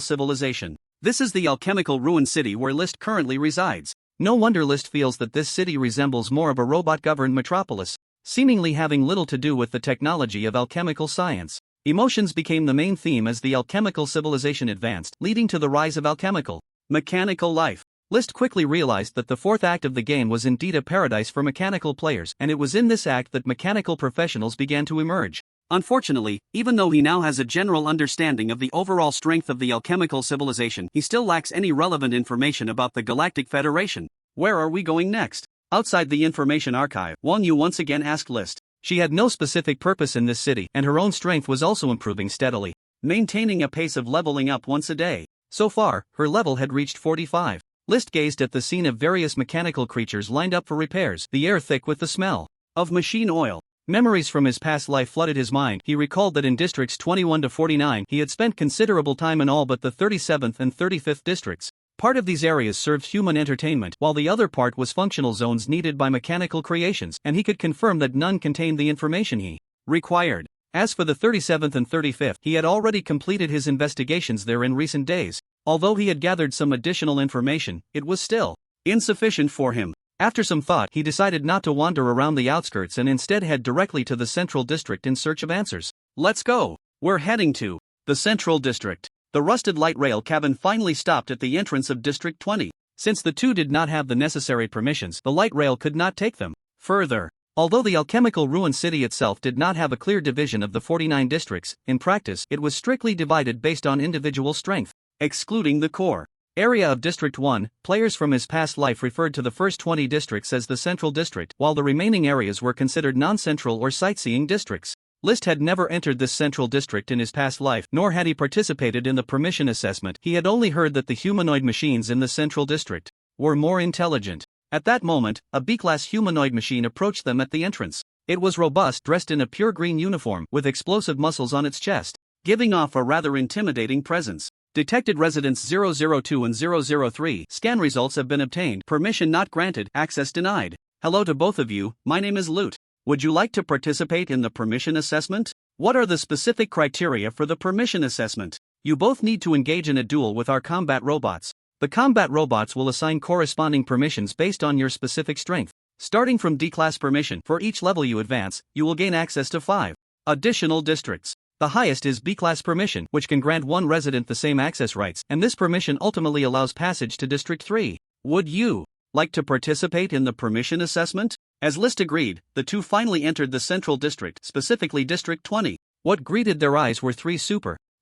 civilization. This is the alchemical ruin city where List currently resides. No wonder List feels that this city resembles more of a robot-governed metropolis, seemingly having little to do with the technology of alchemical science. Emotions became the main theme as the alchemical civilization advanced, leading to the rise of alchemical mechanical life. List quickly realized that the 4th act of the game was indeed a paradise for mechanical players, and it was in this act that mechanical professionals began to emerge. Unfortunately, even though he now has a general understanding of the overall strength of the alchemical civilization, he still lacks any relevant information about the Galactic Federation. Where are we going next? Outside the information archive, Wang Yu once again asked List. She had no specific purpose in this city, and her own strength was also improving steadily, maintaining a pace of leveling up once a day. So far, her level had reached 45. List gazed at the scene of various mechanical creatures lined up for repairs, the air thick with the smell of machine oil. Memories from his past life flooded his mind. He recalled that in districts 21 to 49, he had spent considerable time in all but the 37th and 35th districts. Part of these areas served human entertainment, while the other part was functional zones needed by mechanical creations, and he could confirm that none contained the information he required. As for the 37th and 35th, he had already completed his investigations there in recent days. Although he had gathered some additional information, it was still insufficient for him. After some thought, he decided not to wander around the outskirts and instead head directly to the Central District in search of answers. Let's go! We're heading to the Central District. The rusted light rail cabin finally stopped at the entrance of District 20. Since the 2 did not have the necessary permissions, the light rail could not take them further. Although the alchemical ruin city itself did not have a clear division of the 49 districts, in practice it was strictly divided based on individual strength. Excluding the core area of District 1, players from his past life referred to the first 20 districts as the Central District, while the remaining areas were considered non-central or sightseeing districts. List had never entered this Central District in his past life, nor had he participated in the permission assessment. He had only heard that the humanoid machines in the Central District were more intelligent. At that moment, a B-class humanoid machine approached them at the entrance. It was robust, dressed in a pure green uniform, with explosive muscles on its chest, giving off a rather intimidating presence. Detected residents 002 and 003. Scan results have been obtained. Permission not granted. Access denied. Hello to both of you, my name is Loot. Would you like to participate in the permission assessment? What are the specific criteria for the permission assessment? You both need to engage in a duel with our combat robots. The combat robots will assign corresponding permissions based on your specific strength. Starting from D-class permission, for each level you advance, you will gain access to 5 additional districts. The highest is B-class permission, which can grant one resident the same access rights, and this permission ultimately allows passage to District 3. Would you Like to participate in the permission assessment? As List agreed, the two finally entered the Central District, specifically District 20. What greeted their eyes were three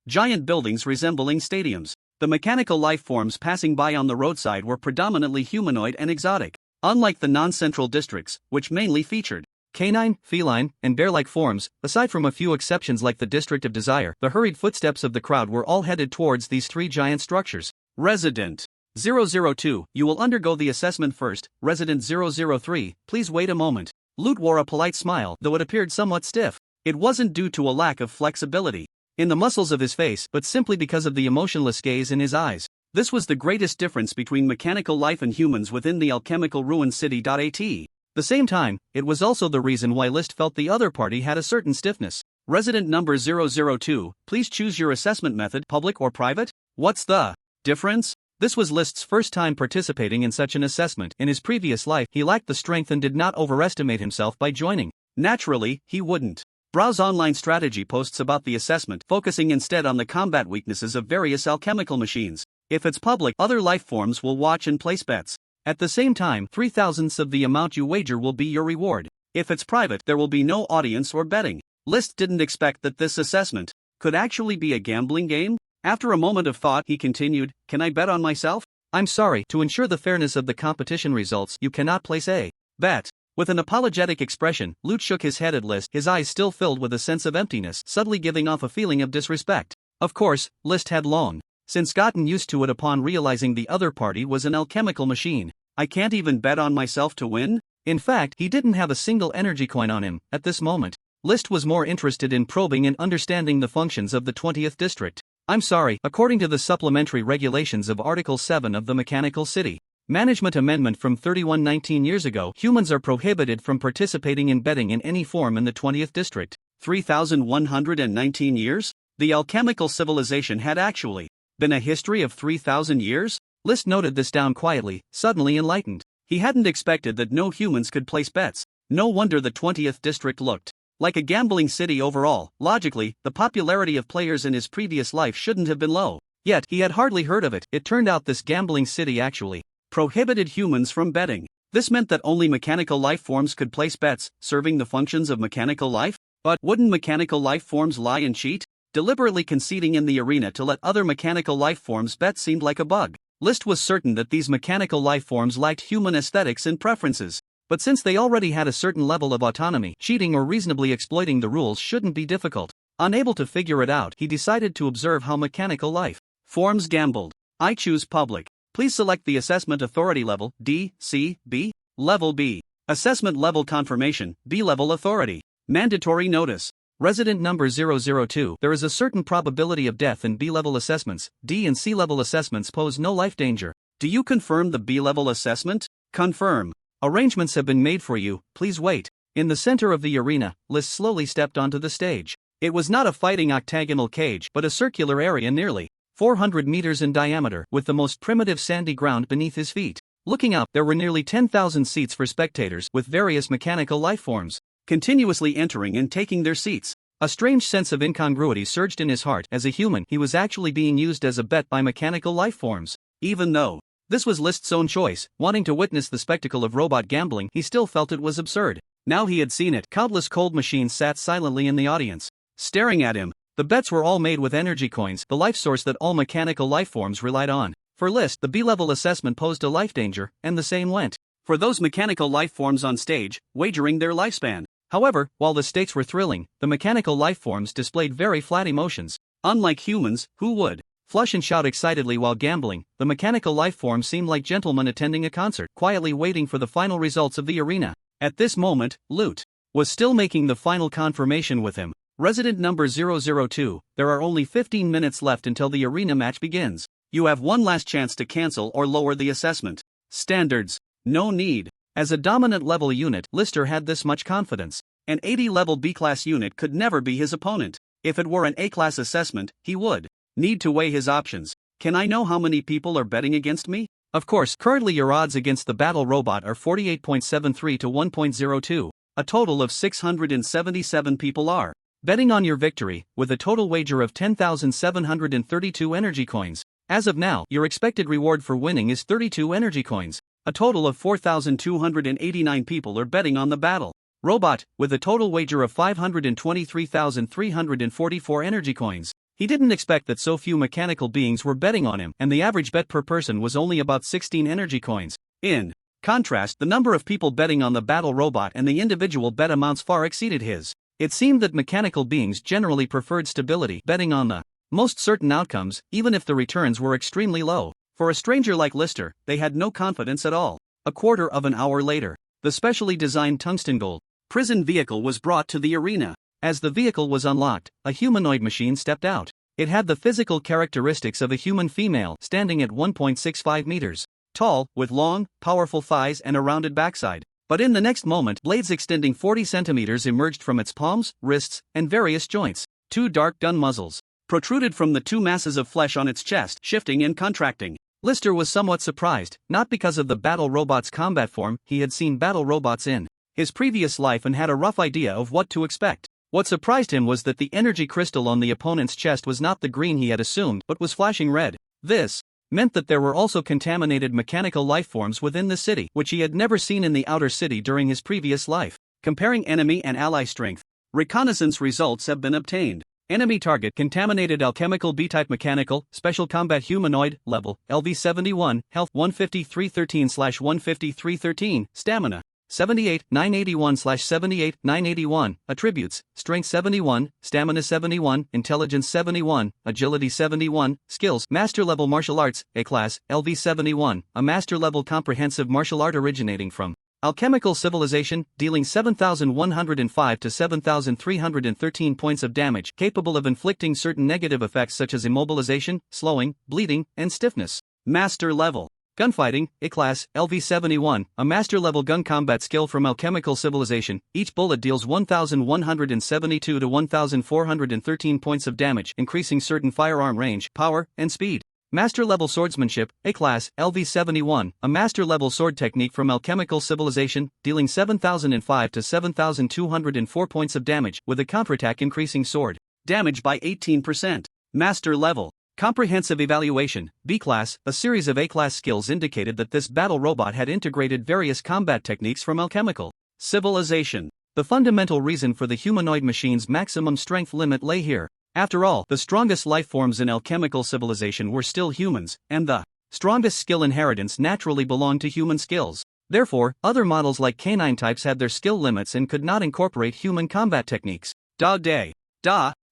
giant buildings resembling stadiums. The mechanical life forms passing by on the roadside were predominantly humanoid and exotic, unlike the non-central districts, which mainly featured canine, feline, and bear-like forms. Aside from a few exceptions like the District of Desire, the hurried footsteps of the crowd were all headed towards these three giant structures. Resident 002, you will undergo the assessment first. Resident 003, please wait a moment. Lute wore a polite smile, though it appeared somewhat stiff. It wasn't due to a lack of flexibility in the muscles of his face, but simply because of the emotionless gaze in his eyes. This was the greatest difference between mechanical life and humans within the alchemical ruined city. The same time, it was also the reason why List felt the other party had a certain stiffness. Resident number 002, please choose your assessment method, public or private? What's the difference? This was List's first time participating in such an assessment. In his previous life, he lacked the strength and did not overestimate himself by joining. Naturally, he wouldn't browse online strategy posts about the assessment, focusing instead on the combat weaknesses of various alchemical machines. If it's public, other life forms will watch and place bets. At the same time, 3/1000ths of the amount you wager will be your reward. If it's private, there will be no audience or betting. List didn't expect that this assessment could actually be a gambling game. After a moment of thought, he continued, can I bet on myself? I'm sorry, to ensure the fairness of the competition results, you cannot place a bet. With an apologetic expression, Lute shook his head at List, his eyes still filled with a sense of emptiness, subtly giving off a feeling of disrespect. Of course, List had long since gotten used to it upon realizing the other party was an alchemical machine. I can't even bet on myself to win? In fact, he didn't have a single energy coin on him at this moment. List was more interested in probing and understanding the functions of the 20th district. I'm sorry, according to the supplementary regulations of Article 7 of the Mechanical City Management Amendment from 3119 years ago, humans are prohibited from participating in betting in any form in the 20th district. 3,119 years? The alchemical civilization had actually been a history of 3,000 years? List noted this down quietly, suddenly enlightened. He hadn't expected that no humans could place bets. No wonder the 20th district looked like a gambling city overall. Logically, the popularity of players in his previous life shouldn't have been low. Yet, he had hardly heard of it. It turned out this gambling city actually prohibited humans from betting. This meant that only mechanical life forms could place bets, serving the functions of mechanical life? But wouldn't mechanical life forms lie and cheat? Deliberately conceding in the arena to let other mechanical life forms bet seemed like a bug. List was certain that these mechanical life forms lacked human aesthetics and preferences. But since they already had a certain level of autonomy, cheating or reasonably exploiting the rules shouldn't be difficult. Unable to figure it out, he decided to observe how mechanical life forms gambled. I choose public. Please select the assessment authority level, D, C, B. Level B. Assessment level confirmation, B level authority. Mandatory notice. Resident number 002, there is a certain probability of death in B-level assessments. D and C-level assessments pose no life danger. Do you confirm the B-level assessment? Confirm. Arrangements have been made for you, please wait. In the center of the arena, List slowly stepped onto the stage. It was not a fighting octagonal cage, but a circular area nearly 400 meters in diameter, with the most primitive sandy ground beneath his feet. Looking up, there were nearly 10,000 seats for spectators, with various mechanical life forms continuously entering and taking their seats. A strange sense of incongruity surged in his heart. As a human, he was actually being used as a bet by mechanical life forms. Even though this was List's own choice, wanting to witness the spectacle of robot gambling, he still felt it was absurd. Now he had seen it. Countless cold machines sat silently in the audience, staring at him. The bets were all made with energy coins, the life source that all mechanical life forms relied on. For List, the B-level assessment posed a life danger, and the same went for those mechanical life forms on stage, wagering their lifespan. However, while the stakes were thrilling, the mechanical life forms displayed very flat emotions. Unlike humans, who would flush and shout excitedly while gambling, the mechanical life forms seemed like gentlemen attending a concert, quietly waiting for the final results of the arena. At this moment, Lute was still making the final confirmation with him. Resident number 002, there are only 15 minutes left until the arena match begins. You have one last chance to cancel or lower the assessment standards. No need. As a dominant level unit, Lister had this much confidence. An 80-level B-class unit could never be his opponent. If it were an A-class assessment, he would need to weigh his options. Can I know how many people are betting against me? Of course, currently your odds against the battle robot are 48.73 to 1.02. A total of 677 people are betting on your victory, with a total wager of 10,732 energy coins. As of now, your expected reward for winning is 32 energy coins. A total of 4,289 people are betting on the battle robot, with a total wager of 523,344 energy coins. He didn't expect that so few mechanical beings were betting on him, and the average bet per person was only about 16 energy coins. In contrast, the number of people betting on the battle robot and the individual bet amounts far exceeded his. It seemed that mechanical beings generally preferred stability, betting on the most certain outcomes, even if the returns were extremely low. For a stranger like Lister, they had no confidence at all. A quarter of an hour later, the specially designed tungsten gold prison vehicle was brought to the arena. As the vehicle was unlocked, a humanoid machine stepped out. It had the physical characteristics of a human female, standing at 1.65 meters tall, with long, powerful thighs and a rounded backside. But in the next moment, blades extending 40 centimeters emerged from its palms, wrists, and various joints. Two dark gun muzzles protruded from the two masses of flesh on its chest, shifting and contracting. Lister was somewhat surprised, not because of the battle robot's combat form. He had seen battle robots in his previous life and had a rough idea of what to expect. What surprised him was that the energy crystal on the opponent's chest was not the green he had assumed, but was flashing red. This meant that there were also contaminated mechanical life forms within the city, which he had never seen in the outer city during his previous life. Comparing enemy and ally strength, reconnaissance results have been obtained. Enemy target: contaminated alchemical B-type mechanical, special combat humanoid, level, LV71, health 15313/15313, stamina 78, 981/78, 981, attributes, strength 71, stamina 71, intelligence 71, agility 71, skills, master level martial arts, A-class, LV71, a master level comprehensive martial art originating from alchemical civilization, dealing 7,105 to 7,313 points of damage, capable of inflicting certain negative effects such as immobilization, slowing, bleeding, and stiffness. Master level gunfighting, A-class, LV71, a master-level gun combat skill from alchemical civilization. Each bullet deals 1,172 to 1,413 points of damage, increasing certain firearm range, power, and speed. Master-level swordsmanship, A-class, LV71, a master-level sword technique from alchemical civilization, dealing 7,005 to 7,204 points of damage, with a counterattack increasing sword damage by 18%. Master level comprehensive evaluation, B-class, a series of A-class skills indicated that this battle robot had integrated various combat techniques from alchemical civilization. The fundamental reason for the humanoid machine's maximum strength limit lay here. After all, the strongest life forms in alchemical civilization were still humans, and the strongest skill inheritance naturally belonged to human skills. Therefore, other models like canine types had their skill limits and could not incorporate human combat techniques.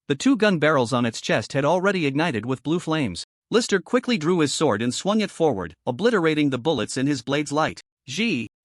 The two gun barrels on its chest had already ignited with blue flames. Lister quickly drew his sword and swung it forward, obliterating the bullets in his blade's light.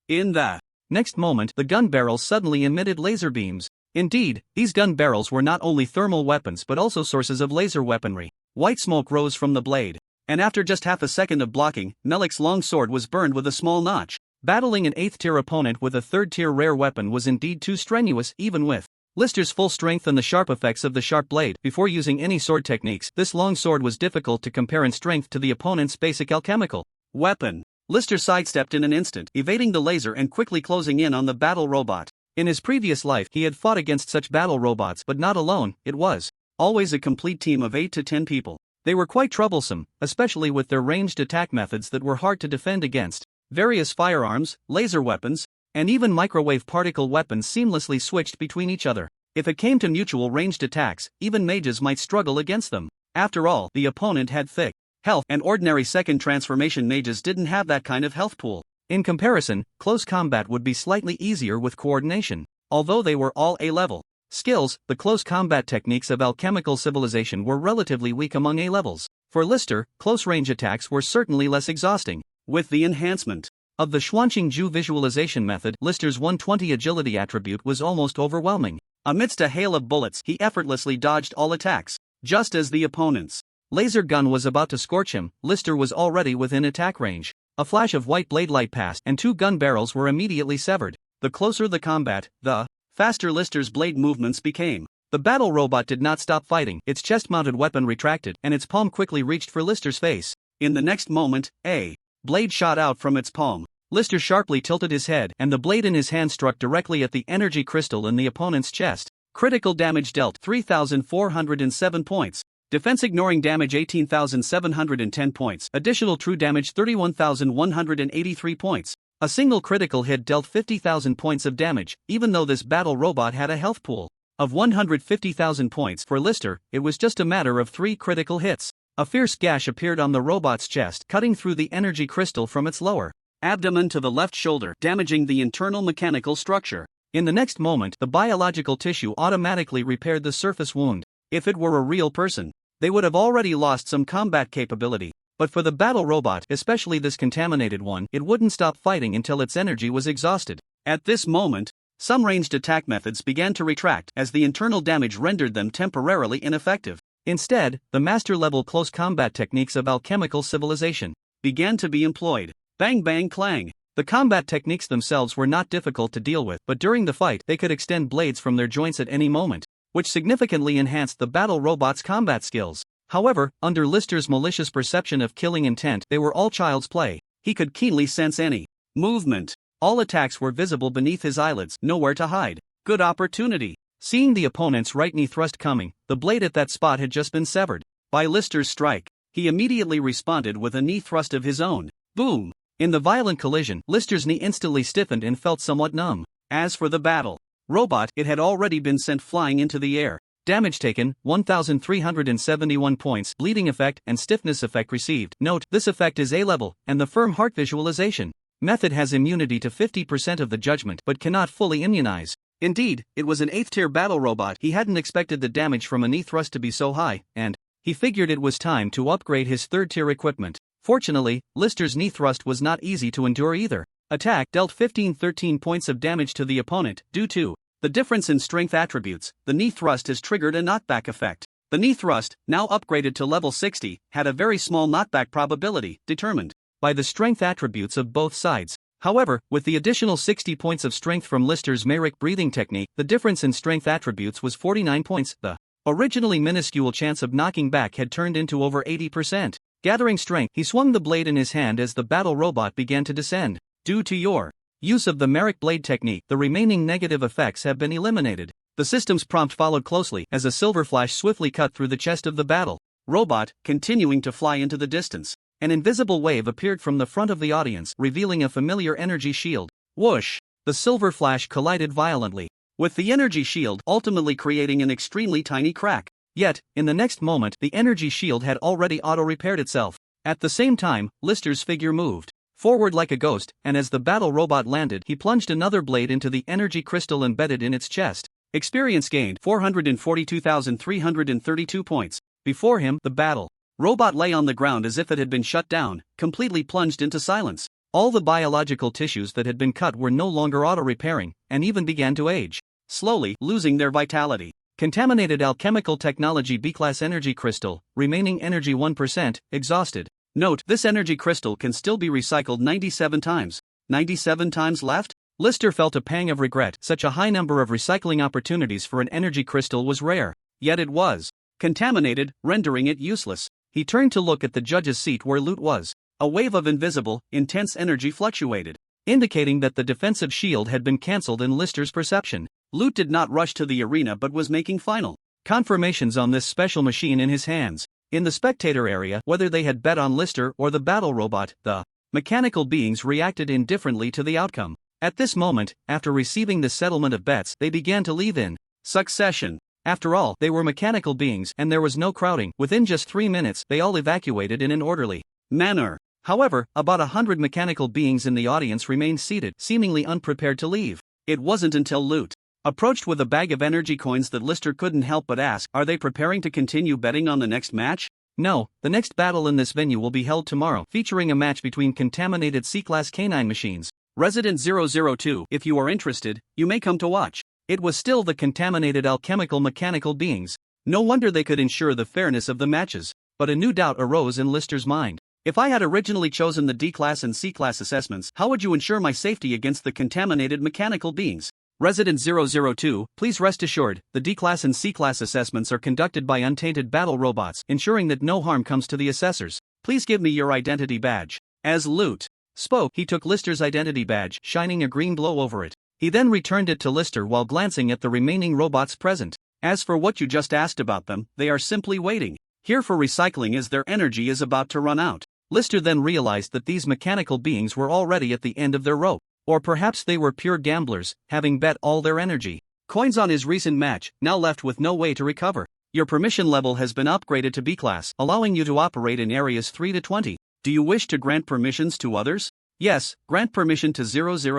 In the next moment, the gun barrels suddenly emitted laser beams. Indeed, these gun barrels were not only thermal weapons but also sources of laser weaponry. White smoke rose from the blade, and after just half a second of blocking, Melik's long sword was burned with a small notch. Battling an 8th-tier opponent with a 3rd-tier rare weapon was indeed too strenuous, even with Lister's full strength and the sharp effects of the sharp blade. Before using any sword techniques, this long sword was difficult to compare in strength to the opponent's basic alchemical weapon. Lister sidestepped in an instant, evading the laser and quickly closing in on the battle robot. In his previous life, he had fought against such battle robots, but not alone. It was always a complete team of 8 to 10 people. They were quite troublesome, especially with their ranged attack methods that were hard to defend against. Various firearms, laser weapons, and even microwave particle weapons seamlessly switched between each other. If it came to mutual ranged attacks, even mages might struggle against them. After all, the opponent had thick health, and ordinary second transformation mages didn't have that kind of health pool. In comparison, close combat would be slightly easier with coordination. Although they were all A-level skills, the close combat techniques of alchemical civilization were relatively weak among A-levels. For Lister, close-range attacks were certainly less exhausting. With the enhancement of the Xuanqingju visualization method, Lister's 120 agility attribute was almost overwhelming. Amidst a hail of bullets, he effortlessly dodged all attacks. Just as the opponent's laser gun was about to scorch him, Lister was already within attack range. A flash of white blade light passed, and two gun barrels were immediately severed. The closer the combat, the faster Lister's blade movements became. The battle robot did not stop fighting. Its chest-mounted weapon retracted, and its palm quickly reached for Lister's face. In the next moment, a blade shot out from its palm. Lister sharply tilted his head, and the blade in his hand struck directly at the energy crystal in the opponent's chest. Critical damage dealt 3,407 points. Defense ignoring damage 18,710 points. Additional true damage 31,183 points. A single critical hit dealt 50,000 points of damage, even though this battle robot had a health pool of 150,000 points. For Lister, it was just a matter of 3 critical hits. A fierce gash appeared on the robot's chest, cutting through the energy crystal from its lower abdomen to the left shoulder, damaging the internal mechanical structure. In the next moment, the biological tissue automatically repaired the surface wound. If it were a real person, they would have already lost some combat capability. But for the battle robot, especially this contaminated one, it wouldn't stop fighting until its energy was exhausted. At this moment, some ranged attack methods began to retract as the internal damage rendered them temporarily ineffective. Instead, the master-level close combat techniques of alchemical civilization began to be employed. Bang bang clang. The combat techniques themselves were not difficult to deal with, but during the fight they could extend blades from their joints at any moment, which significantly enhanced the battle robot's combat skills. However, under Lister's malicious perception of killing intent, they were all child's play. He could keenly sense any movement. All attacks were visible beneath his eyelids, nowhere to hide. Good opportunity. Seeing the opponent's right knee thrust coming, the blade at that spot had just been severed by Lister's strike. He immediately responded with a knee thrust of his own. Boom! In the violent collision, Lister's knee instantly stiffened and felt somewhat numb. As for the battle robot, it had already been sent flying into the air. Damage taken, 1,371 points. Bleeding effect and stiffness effect received. Note, this effect is A-level, and the firm heart visualization method has immunity to 50% of the judgment but cannot fully immunize. Indeed, it was an 8th-tier battle robot. He hadn't expected the damage from a knee thrust to be so high, and he figured it was time to upgrade his 3rd-tier equipment. Fortunately, Lister's knee thrust was not easy to endure either. Attack dealt 13 points of damage to the opponent. Due to the difference in strength attributes, the knee thrust has triggered a knockback effect. The knee thrust, now upgraded to level 60, had a very small knockback probability, determined by the strength attributes of both sides. However, with the additional 60 points of strength from Lister's Merrick breathing technique, the difference in strength attributes was 49 points. The originally minuscule chance of knocking back had turned into over 80%. Gathering strength, he swung the blade in his hand as the battle robot began to descend. Due to your use of the Merrick blade technique, the remaining negative effects have been eliminated. The system's prompt followed closely as a silver flash swiftly cut through the chest of the battle robot, continuing to fly into the distance. An invisible wave appeared from the front of the audience, revealing a familiar energy shield. Whoosh! The silver flash collided violently with the energy shield, ultimately creating an extremely tiny crack. Yet, in the next moment, the energy shield had already auto-repaired itself. At the same time, Lister's figure moved forward like a ghost, and as the battle robot landed, he plunged another blade into the energy crystal embedded in its chest. Experience gained 442,332 points. Before him, the battle robot lay on the ground as if it had been shut down, completely plunged into silence. All the biological tissues that had been cut were no longer auto-repairing, and even began to age, slowly losing their vitality. Contaminated alchemical technology B-class energy crystal, remaining energy 1%, exhausted. Note, this energy crystal can still be recycled 97 times. 97 times left? Lister felt a pang of regret. Such a high number of recycling opportunities for an energy crystal was rare. Yet it was contaminated, rendering it useless. He turned to look at the judge's seat where Loot was. A wave of invisible, intense energy fluctuated, indicating that the defensive shield had been cancelled in Lister's perception. Loot did not rush to the arena but was making final confirmations on this special machine in his hands. In the spectator area, whether they had bet on Lister or the battle robot, the mechanical beings reacted indifferently to the outcome. At this moment, after receiving the settlement of bets, they began to leave in succession. After all, they were mechanical beings and there was no crowding. Within just 3 minutes, they all evacuated in an orderly manner. However, about 100 mechanical beings in the audience remained seated, seemingly unprepared to leave. It wasn't until Loot approached with a bag of energy coins that Lister couldn't help but ask, "Are they preparing to continue betting on the next match?" No, the next battle in this venue will be held tomorrow, featuring a match between contaminated C-Class canine machines. Resident 002, if you are interested, you may come to watch. It was still the contaminated alchemical mechanical beings. No wonder they could ensure the fairness of the matches. But a new doubt arose in Lister's mind. If I had originally chosen the D-Class and C-Class assessments, how would you ensure my safety against the contaminated mechanical beings? Resident 002, please rest assured, the D-Class and C-Class assessments are conducted by untainted battle robots, ensuring that no harm comes to the assessors. Please give me your identity badge. As Loot spoke, he took Lister's identity badge, shining a green glow over it. He then returned it to Lister while glancing at the remaining robots present. As for what you just asked about them, they are simply waiting. here for recycling as their energy is about to run out. Lister then realized that these mechanical beings were already at the end of their rope. Or perhaps they were pure gamblers, having bet all their energy coins on his recent match, now left with no way to recover. Your permission level has been upgraded to B class, allowing you to operate in areas 3 to 20. Do you wish to grant permissions to others? Yes, grant permission to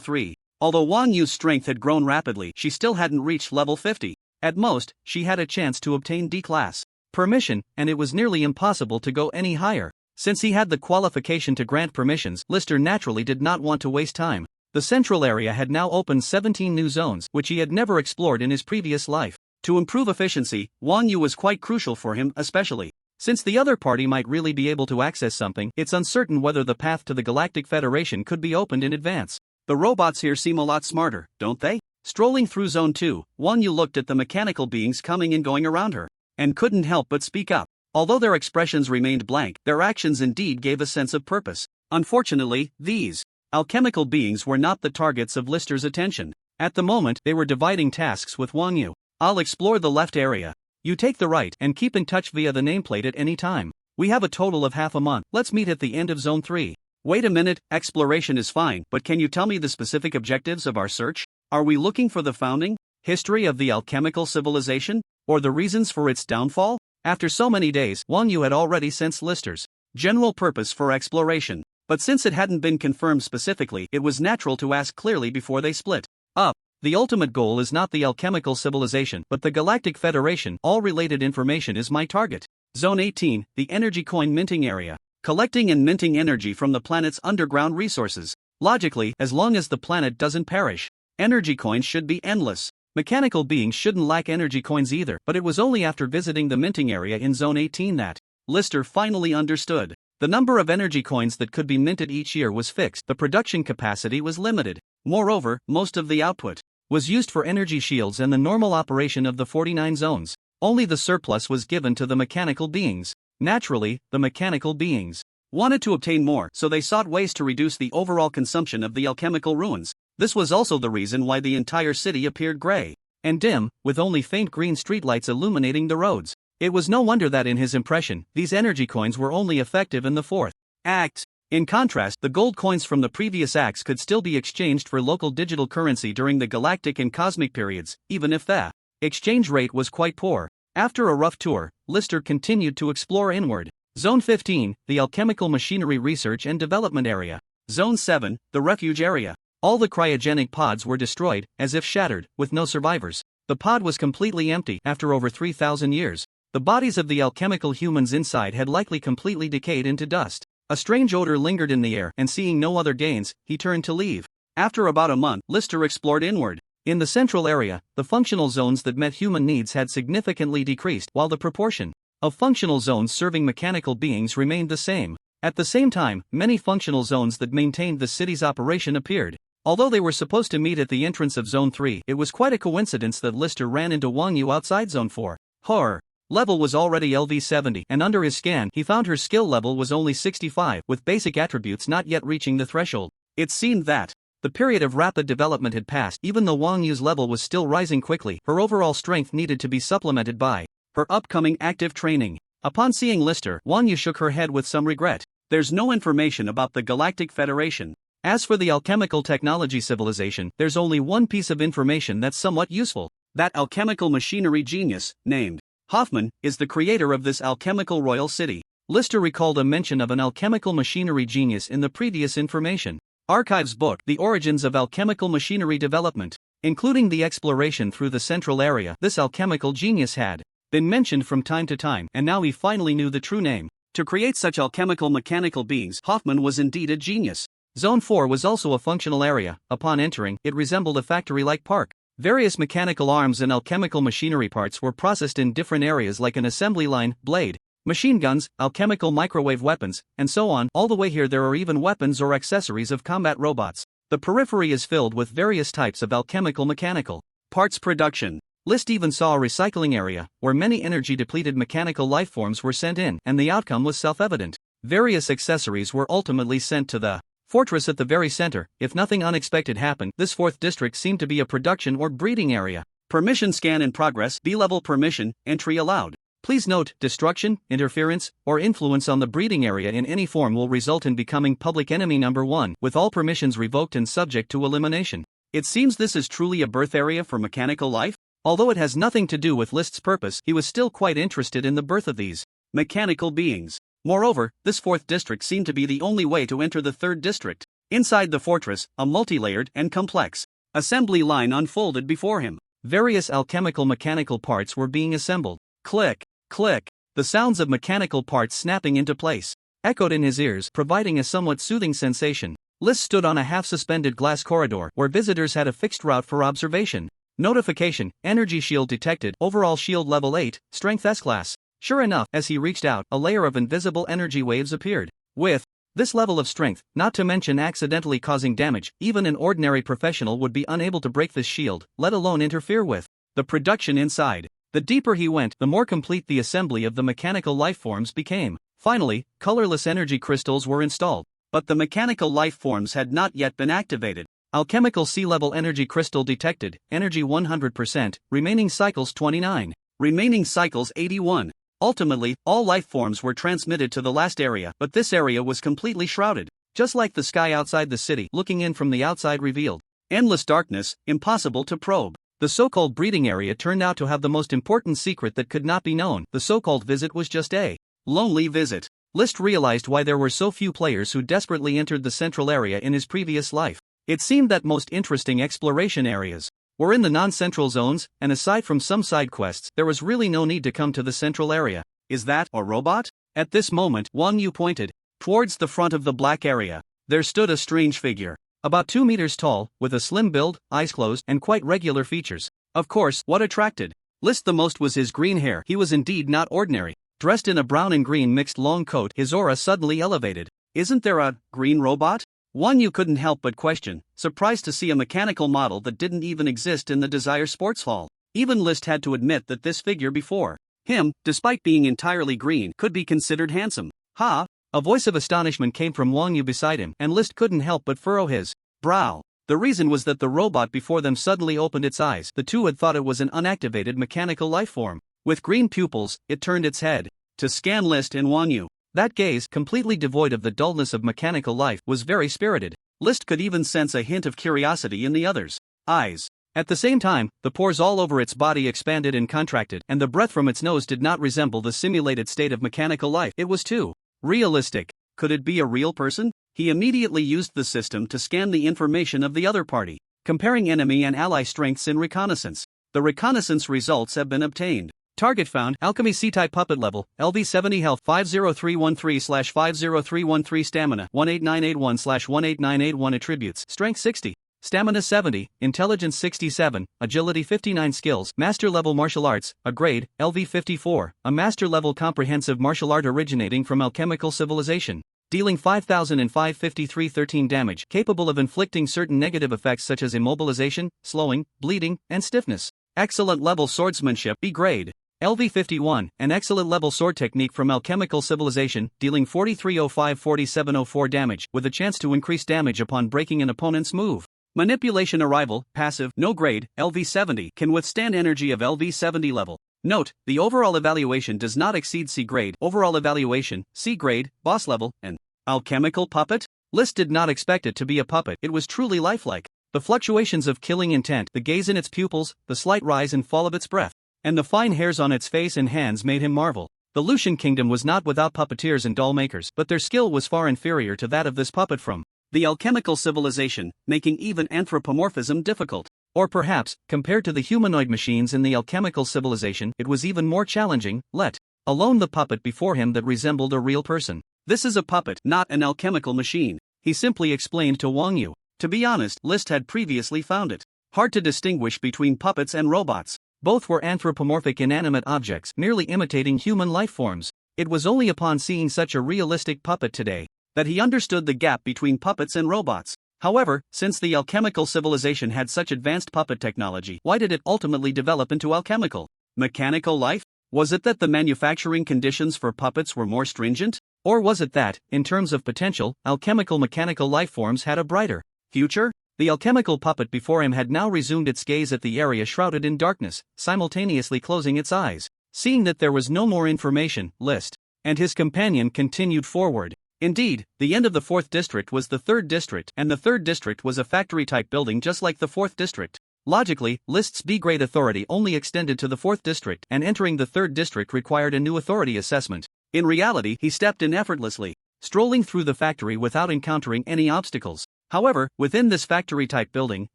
003. Although Wang Yu's strength had grown rapidly, she still hadn't reached level 50. At most, she had a chance to obtain D class permission, and it was nearly impossible to go any higher. Since he had the qualification to grant permissions, Lister naturally did not want to waste time. The central area had now opened 17 new zones, which he had never explored in his previous life. To improve efficiency, Wang Yu was quite crucial for him, especially since the other party might really be able to access something. It's uncertain whether the path to the Galactic Federation could be opened in advance. The robots here seem a lot smarter, don't they? Strolling through Zone 2, Wang Yu looked at the mechanical beings coming and going around her, and couldn't help but speak up. Although their expressions remained blank, their actions indeed gave a sense of purpose. Unfortunately, these alchemical beings were not the targets of Lister's attention. At the moment, they were dividing tasks with Wang Yu. I'll explore the left area. You take the right, and keep in touch via the nameplate at any time. We have a total of half a month. Let's meet at the end of Zone 3. Wait a minute, exploration is fine, but can you tell me the specific objectives of our search? Are we looking for the founding history of the alchemical civilization, or the reasons for its downfall? After so many days, Wang Yu had already sensed Lister's general purpose for exploration. But since it hadn't been confirmed specifically, it was natural to ask clearly before they split up. The ultimate goal is not the alchemical civilization, but the Galactic Federation. All related information is my target. Zone 18, the energy coin minting area. Collecting and minting energy from the planet's underground resources. Logically, as long as the planet doesn't perish, energy coins should be endless. Mechanical beings shouldn't lack energy coins either, but it was only after visiting the minting area in Zone 18 that Lister finally understood. The number of energy coins that could be minted each year was fixed, the production capacity was limited. Moreover, most of the output was used for energy shields and the normal operation of the 49 zones. Only the surplus was given to the mechanical beings. Naturally, the mechanical beings wanted to obtain more, so they sought ways to reduce the overall consumption of the alchemical ruins. This was also the reason why the entire city appeared gray and dim, with only faint green streetlights illuminating the roads. It was no wonder that in his impression, these energy coins were only effective in the fourth act. In contrast, the gold coins from the previous acts could still be exchanged for local digital currency during the galactic and cosmic periods, even if the exchange rate was quite poor. After a rough tour, Lister continued to explore inward. Zone 15, the alchemical machinery research and development area. Zone 7, the refuge area. All the cryogenic pods were destroyed, as if shattered, with no survivors. The pod was completely empty after over 3,000 years. The bodies of the alchemical humans inside had likely completely decayed into dust. A strange odor lingered in the air, and seeing no other gains, he turned to leave. After about a month, Lister explored inward. In the central area, the functional zones that met human needs had significantly decreased, while the proportion of functional zones serving mechanical beings remained the same. At the same time, many functional zones that maintained the city's operation appeared. Although they were supposed to meet at the entrance of Zone 3, it was quite a coincidence that Lister ran into Wang Yu outside Zone 4. Her level was already LV70, and under his scan, he found her skill level was only 65, with basic attributes not yet reaching the threshold. It seemed that the period of rapid development had passed. Even though Wang Yu's level was still rising quickly, her overall strength needed to be supplemented by her upcoming active training. Upon seeing Lister, Wang Yu shook her head with some regret. There's no information about the Galactic Federation. As for the alchemical technology civilization, there's only one piece of information that's somewhat useful. That alchemical machinery genius, named Hoffman, is the creator of this alchemical royal city. Lister recalled a mention of an alchemical machinery genius in the previous information archives book, The Origins of Alchemical Machinery Development, including the exploration through the central area. This alchemical genius had been mentioned from time to time, and now he finally knew the true name. To create such alchemical mechanical beings, Hoffman was indeed a genius. Zone 4 was also a functional area. Upon entering, it resembled a factory-like park. Various mechanical arms and alchemical machinery parts were processed in different areas like an assembly line, blade, machine guns, alchemical microwave weapons, and so on. All the way here there are even weapons or accessories of combat robots. The periphery is filled with various types of alchemical mechanical parts production. List even saw a recycling area, where many energy-depleted mechanical lifeforms were sent in, and the outcome was self-evident. Various accessories were ultimately sent to the fortress at the very center. If nothing unexpected happened, this fourth district seemed to be a production or breeding area. Permission scan in progress. B-level permission, entry allowed. Please note, destruction, interference, or influence on the breeding area in any form will result in becoming public enemy number 1, with all permissions revoked and subject to elimination. It seems this is truly a birth area for mechanical life? Although it has nothing to do with List's purpose, he was still quite interested in the birth of these mechanical beings. Moreover, this 4th district seemed to be the only way to enter the 3rd district. Inside the fortress, a multi-layered and complex assembly line unfolded before him. Various alchemical mechanical parts were being assembled. Click, click. The sounds of mechanical parts snapping into place echoed in his ears, providing a somewhat soothing sensation. List stood on a half-suspended glass corridor where visitors had a fixed route for observation. Notification, energy shield detected, overall shield level 8, strength S-class. Sure enough, as he reached out, a layer of invisible energy waves appeared. With this level of strength, not to mention accidentally causing damage, even an ordinary professional would be unable to break this shield, let alone interfere with the production inside. The deeper he went, the more complete the assembly of the mechanical lifeforms became. Finally, colorless energy crystals were installed. But the mechanical lifeforms had not yet been activated. Alchemical sea-level energy crystal detected, energy 100%, remaining cycles 29. Remaining cycles 81. Ultimately, all lifeforms were transmitted to the last area, but this area was completely shrouded. Just like the sky outside the city, looking in from the outside revealed endless darkness, impossible to probe. The so-called breeding area turned out to have the most important secret that could not be known. The so-called visit was just a lonely visit. List realized why there were so few players who desperately entered the central area in his previous life. It seemed that most interesting exploration areas were in the non-central zones, and aside from some side quests, there was really no need to come to the central area. Is that a robot? At this moment, Wang Yu pointed towards the front of the black area. There stood a strange figure, about 2 meters tall, with a slim build, eyes closed, and quite regular features. Of course, what attracted List the most was his green hair. He was indeed not ordinary. Dressed in a brown and green mixed long coat, his aura suddenly elevated. Isn't there a green robot? Wang Yu couldn't help but question, surprised to see a mechanical model that didn't even exist in the Desire Sports Hall. Even List had to admit that this figure before him, despite being entirely green, could be considered handsome. Ha! A voice of astonishment came from Wang Yu beside him, and List couldn't help but furrow his brow. The reason was that the robot before them suddenly opened its eyes. The two had thought it was an unactivated mechanical lifeform. With green pupils, it turned its head to scan List and Wang Yu. That gaze, completely devoid of the dullness of mechanical life, was very spirited. List could even sense a hint of curiosity in the other's eyes. At the same time, the pores all over its body expanded and contracted, and the breath from its nose did not resemble the simulated state of mechanical life. It was too realistic. Could it be a real person? He immediately used the system to scan the information of the other party, comparing enemy and ally strengths in reconnaissance. The reconnaissance results have been obtained. Target found, Alchemy C-type puppet level, LV70 health 50313/50313 stamina 18981/18981 attributes, strength 60, stamina 70, intelligence 67, agility 59 skills, master level martial arts, a grade, LV54, a master level comprehensive martial art originating from alchemical civilization, dealing 5,553 damage, capable of inflicting certain negative effects such as immobilization, slowing, bleeding, and stiffness. Excellent level swordsmanship, B grade. LV51, an excellent level sword technique from alchemical civilization, dealing 4305-4704 damage, with a chance to increase damage upon breaking an opponent's move. Manipulation arrival, passive, no grade, LV70, can withstand energy of LV70 level. Note, the overall evaluation does not exceed C grade, overall evaluation, C grade, boss level, and alchemical puppet? List did not expect it to be a puppet. It was truly lifelike. The fluctuations of killing intent, the gaze in its pupils, the slight rise and fall of its breath, and the fine hairs on its face and hands made him marvel. The Lucian kingdom was not without puppeteers and doll makers, but their skill was far inferior to that of this puppet from the alchemical civilization, making even anthropomorphism difficult. Or perhaps, compared to the humanoid machines in the alchemical civilization, it was even more challenging, let alone the puppet before him that resembled a real person. This is a puppet, not an alchemical machine, he simply explained to Wang Yu. To be honest, List had previously found it hard to distinguish between puppets and robots. Both were anthropomorphic inanimate objects, merely imitating human life forms. It was only upon seeing such a realistic puppet today that he understood the gap between puppets and robots. However, since the alchemical civilization had such advanced puppet technology, why did it ultimately develop into alchemical mechanical life? Was it that the manufacturing conditions for puppets were more stringent? Or was it that, in terms of potential, alchemical mechanical life forms had a brighter future? The alchemical puppet before him had now resumed its gaze at the area shrouded in darkness, simultaneously closing its eyes. Seeing that there was no more information, List and his companion continued forward. Indeed, the end of the 4th district was the 3rd district, and the 3rd district was a factory-type building just like the 4th district. Logically, List's B-grade authority only extended to the 4th district, and entering the 3rd district required a new authority assessment. In reality, he stepped in effortlessly, strolling through the factory without encountering any obstacles. However, within this factory-type building,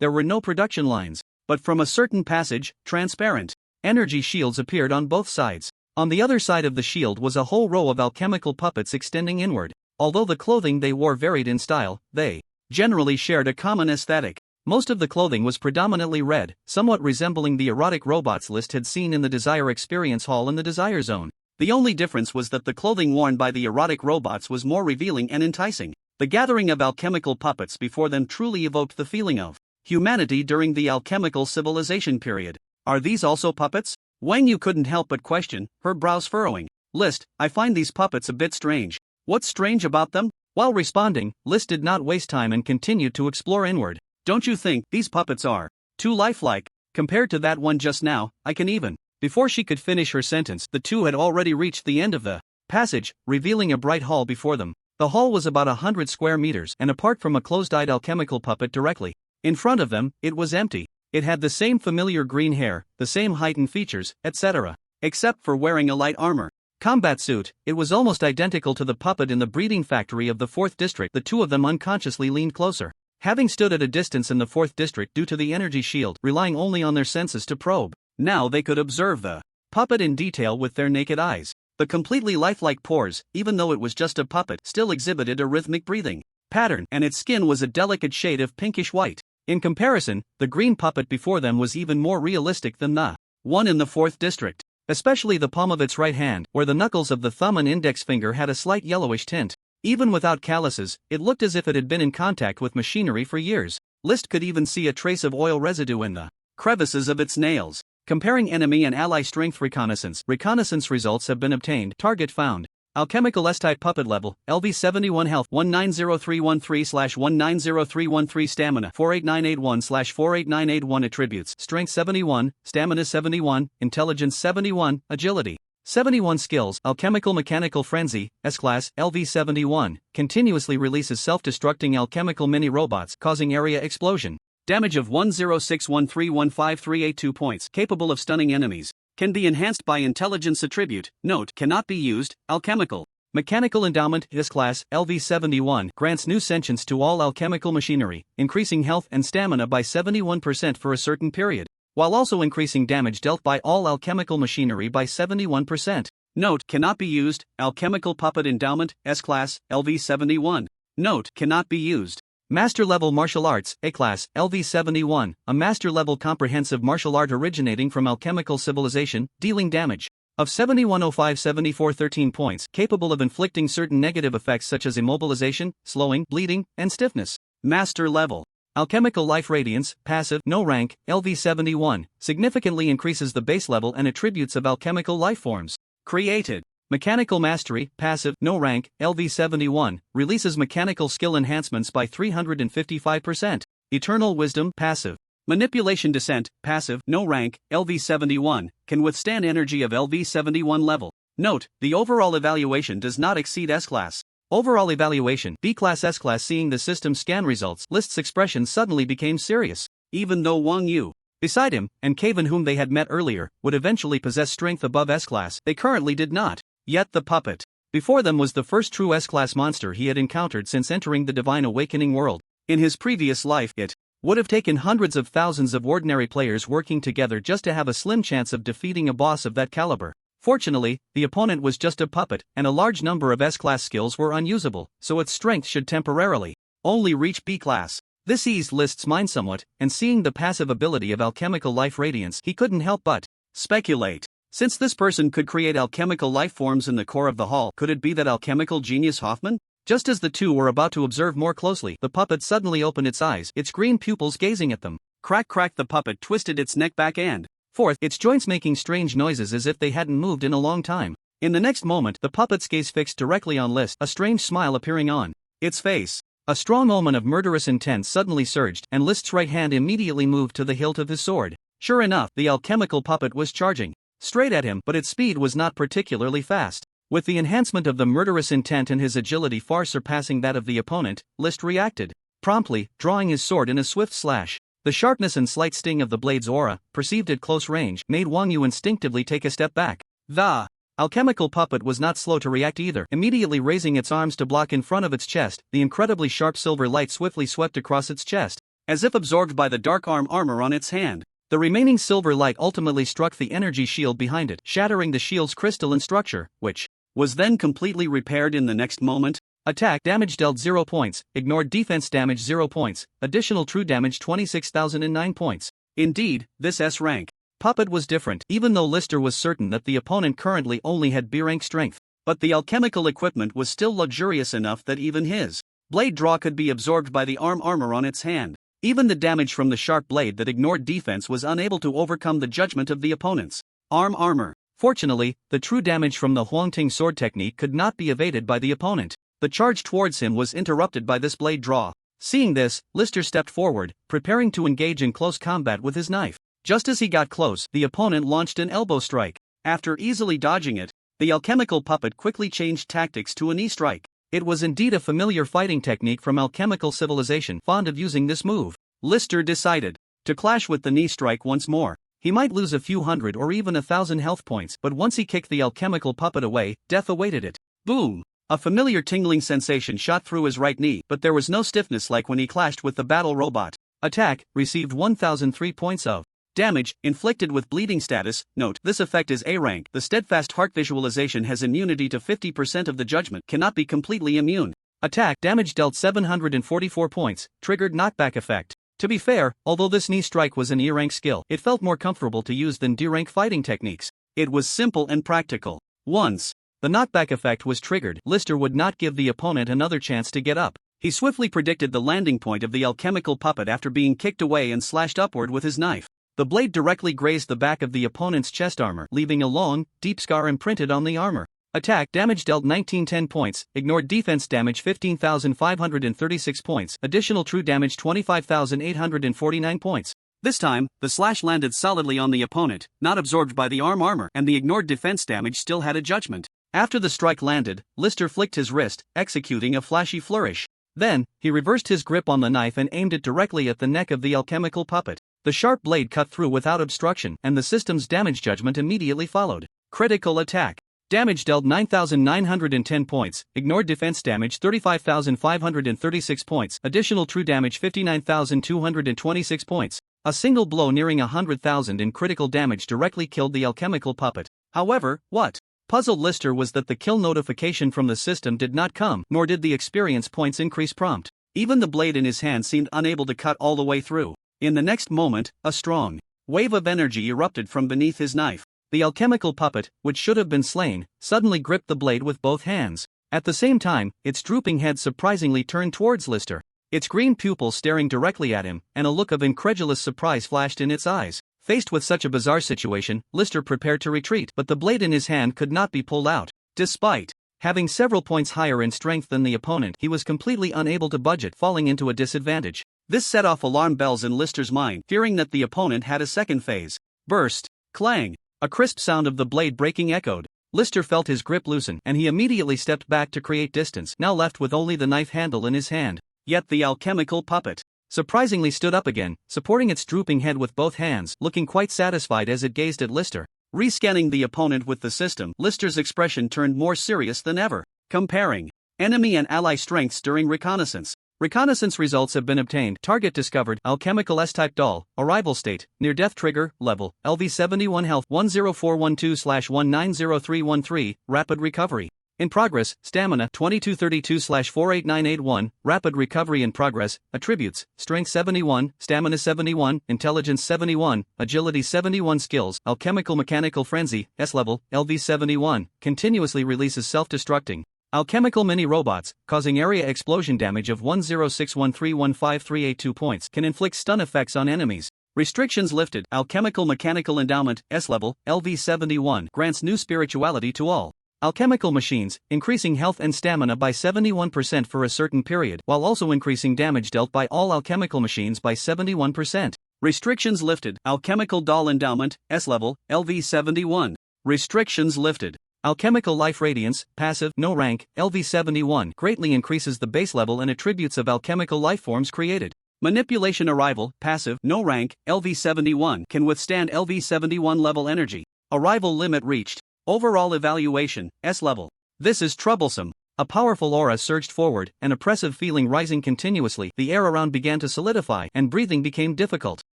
there were no production lines, but from a certain passage, transparent energy shields appeared on both sides. On the other side of the shield was a whole row of alchemical puppets extending inward. Although the clothing they wore varied in style, they generally shared a common aesthetic. Most of the clothing was predominantly red, somewhat resembling the erotic robots List had seen in the Desire Experience Hall in the Desire Zone. The only difference was that the clothing worn by the erotic robots was more revealing and enticing. The gathering of alchemical puppets before them truly evoked the feeling of humanity during the alchemical civilization period. Are these also puppets? Wang Yu couldn't help but question, her brows furrowing. List, I find these puppets a bit strange. What's strange about them? While responding, List did not waste time and continued to explore inward. Don't you think these puppets are too lifelike? Compared to that one just now, I can even. Before she could finish her sentence, the two had already reached the end of the passage, revealing a bright hall before them. The hall was about 100 square meters, and apart from a closed-eyed alchemical puppet directly in front of them, it was empty. It had the same familiar green hair, the same heightened features, etc. Except for wearing a light armor combat suit, it was almost identical to the puppet in the breeding factory of the 4th district. The two of them unconsciously leaned closer. Having stood at a distance in the 4th district due to the energy shield, relying only on their senses to probe, now they could observe the puppet in detail with their naked eyes. The completely lifelike pores, even though it was just a puppet, still exhibited a rhythmic breathing pattern, and its skin was a delicate shade of pinkish white. In comparison, the green puppet before them was even more realistic than the one in the 4th district. Especially the palm of its right hand, where the knuckles of the thumb and index finger had a slight yellowish tint. Even without calluses, it looked as if it had been in contact with machinery for years. List could even see a trace of oil residue in the crevices of its nails. Comparing enemy and ally strength reconnaissance. Reconnaissance results have been obtained. Target found. Alchemical S-type puppet level, LV71 health 190313/190313 stamina 48981/48981 attributes strength 71, stamina 71, intelligence 71, agility 71 skills. Alchemical mechanical frenzy, S-class, LV71, continuously releases self-destructing alchemical mini-robots causing area explosion. Damage of 1061315382 points. Capable of stunning enemies. Can be enhanced by intelligence attribute. Note, cannot be used. Alchemical mechanical endowment, S-class, LV71, grants new sentience to all alchemical machinery, increasing health and stamina by 71% for a certain period, while also increasing damage dealt by all alchemical machinery by 71%. Note, cannot be used. Alchemical puppet endowment, S-class, LV71. Note, cannot be used. Master Level Martial Arts, A-Class, LV71, a Master Level comprehensive martial art originating from alchemical civilization, dealing damage of 7105-7413 points, capable of inflicting certain negative effects such as immobilization, slowing, bleeding, and stiffness. Master Level Alchemical Life Radiance, passive, no rank, LV71, significantly increases the base level and attributes of alchemical life forms. Created. Mechanical Mastery, passive, no rank, LV71, releases mechanical skill enhancements by 355%. Eternal Wisdom, passive. Manipulation Descent, passive, no rank, LV71, can withstand energy of LV71 level. Note, the overall evaluation does not exceed S-class. Overall evaluation, B-class S-class. Seeing the system scan results, List's expression suddenly became serious. Even though Wang Yu, beside him, and Caven whom they had met earlier, would eventually possess strength above S-class, they currently did not. Yet the puppet before them was the first true S-class monster he had encountered since entering the Divine Awakening world. In his previous life, it would have taken hundreds of thousands of ordinary players working together just to have a slim chance of defeating a boss of that caliber. Fortunately, the opponent was just a puppet, and a large number of S-class skills were unusable, so its strength should temporarily only reach B-class. This eased List's mind somewhat, and seeing the passive ability of alchemical life radiance, he couldn't help but speculate. Since this person could create alchemical life forms in the core of the hall, could it be that alchemical genius Hoffman? Just as the two were about to observe more closely, the puppet suddenly opened its eyes, its green pupils gazing at them. Crack crack, the puppet twisted its neck back and forth, its joints making strange noises as if they hadn't moved in a long time. In the next moment, the puppet's gaze fixed directly on List, a strange smile appearing on its face. A strong omen of murderous intent suddenly surged, and List's right hand immediately moved to the hilt of his sword. Sure enough, the alchemical puppet was charging. straight at him, but its speed was not particularly fast. With the enhancement of the murderous intent and his agility far surpassing that of the opponent, List reacted promptly, drawing his sword in a swift slash. The sharpness and slight sting of the blade's aura, perceived at close range, made Wang Yu instinctively take a step back. The alchemical puppet was not slow to react either. Immediately raising its arms to block in front of its chest, the incredibly sharp silver light swiftly swept across its chest, as if absorbed by the dark armor on its hand. The remaining silver light ultimately struck the energy shield behind it, shattering the shield's crystalline structure, which was then completely repaired in the next moment. Attack damage dealt 0 points, ignored defense damage 0 points, additional true damage 26,009 points. Indeed, this S-rank puppet was different, even though Lister was certain that the opponent currently only had B-rank strength. But the alchemical equipment was still luxurious enough that even his blade draw could be absorbed by the armor on its hand. Even the damage from the sharp blade that ignored defense was unable to overcome the judgment of the opponent's armor. Fortunately, the true damage from the Huangting sword technique could not be evaded by the opponent. The charge towards him was interrupted by this blade draw. Seeing this, Lister stepped forward, preparing to engage in close combat with his knife. Just as he got close, the opponent launched an elbow strike. After easily dodging it, the alchemical puppet quickly changed tactics to a knee strike. It was indeed a familiar fighting technique from alchemical civilization, fond of using this move. Lister decided to clash with the knee strike once more. He might lose a few hundred or even 1,000 health points, but once he kicked the alchemical puppet away, death awaited it. Boom! A familiar tingling sensation shot through his right knee, but there was no stiffness like when he clashed with the battle robot. Attack, received 1,003 points of damage, inflicted with bleeding status. Note, this effect is A rank. The steadfast heart visualization has immunity to 50% of the judgment, cannot be completely immune. Attack, damage dealt 744 points, triggered knockback effect. To be fair, although this knee strike was an E-rank skill, it felt more comfortable to use than D-rank fighting techniques. It was simple and practical. Once the knockback effect was triggered, Lister would not give the opponent another chance to get up. He swiftly predicted the landing point of the alchemical puppet after being kicked away and slashed upward with his knife. The blade directly grazed the back of the opponent's chest armor, leaving a long, deep scar imprinted on the armor. Attack damage dealt 1910 points, ignored defense damage 15,536 points, additional true damage 25,849 points. This time, the slash landed solidly on the opponent, not absorbed by the armor, and the ignored defense damage still had a judgment. After the strike landed, Lister flicked his wrist, executing a flashy flourish. Then, he reversed his grip on the knife and aimed it directly at the neck of the alchemical puppet. The sharp blade cut through without obstruction, and the system's damage judgment immediately followed. Critical attack. Damage dealt 9,910 points, ignored defense damage 35,536 points, additional true damage 59,226 points. A single blow nearing 100,000 in critical damage directly killed the alchemical puppet. However, what puzzled Lister was that the kill notification from the system did not come, nor did the experience points increase prompt. Even the blade in his hand seemed unable to cut all the way through. In the next moment, a strong wave of energy erupted from beneath his knife. The alchemical puppet, which should have been slain, suddenly gripped the blade with both hands. At the same time, its drooping head surprisingly turned towards Lister, its green pupils staring directly at him, and a look of incredulous surprise flashed in its eyes. Faced with such a bizarre situation, Lister prepared to retreat, but the blade in his hand could not be pulled out. Despite having several points higher in strength than the opponent, he was completely unable to budge it, falling into a disadvantage. This set off alarm bells in Lister's mind, fearing that the opponent had a second phase. Burst. Clang. A crisp sound of the blade breaking echoed. Lister felt his grip loosen, and he immediately stepped back to create distance, now left with only the knife handle in his hand. Yet the alchemical puppet surprisingly stood up again, supporting its drooping head with both hands, looking quite satisfied as it gazed at Lister. Rescanning the opponent with the system, Lister's expression turned more serious than ever. Comparing enemy and ally strengths during reconnaissance. Reconnaissance results have been obtained. Target discovered. Alchemical S-type doll. Arrival state. Near-death trigger. Level. LV71 health 10412/190313. Rapid recovery. In progress. Stamina 2232/489881. Rapid recovery in progress. Attributes. Strength 71, Stamina 71, Intelligence 71, Agility 71. Skills. Alchemical Mechanical Frenzy. S-level. LV71. Continuously releases self-destructing alchemical mini-robots, causing area explosion damage of 106131538 points, can inflict stun effects on enemies. Restrictions lifted. Alchemical Mechanical Endowment, S-level, LV71, grants new spirituality to all alchemical machines, increasing health and stamina by 71% for a certain period, while also increasing damage dealt by all alchemical machines by 71%. Restrictions lifted. Alchemical Doll Endowment, S level, LV71. Restrictions lifted. Alchemical Life Radiance, passive, no rank, LV71 greatly increases the base level and attributes of alchemical life forms created. Manipulation Arrival, passive, no rank, LV71 can withstand LV71 level energy. Arrival limit reached. Overall evaluation, S level. This is troublesome. A powerful aura surged forward, an oppressive feeling rising continuously. The air around began to solidify, and breathing became difficult.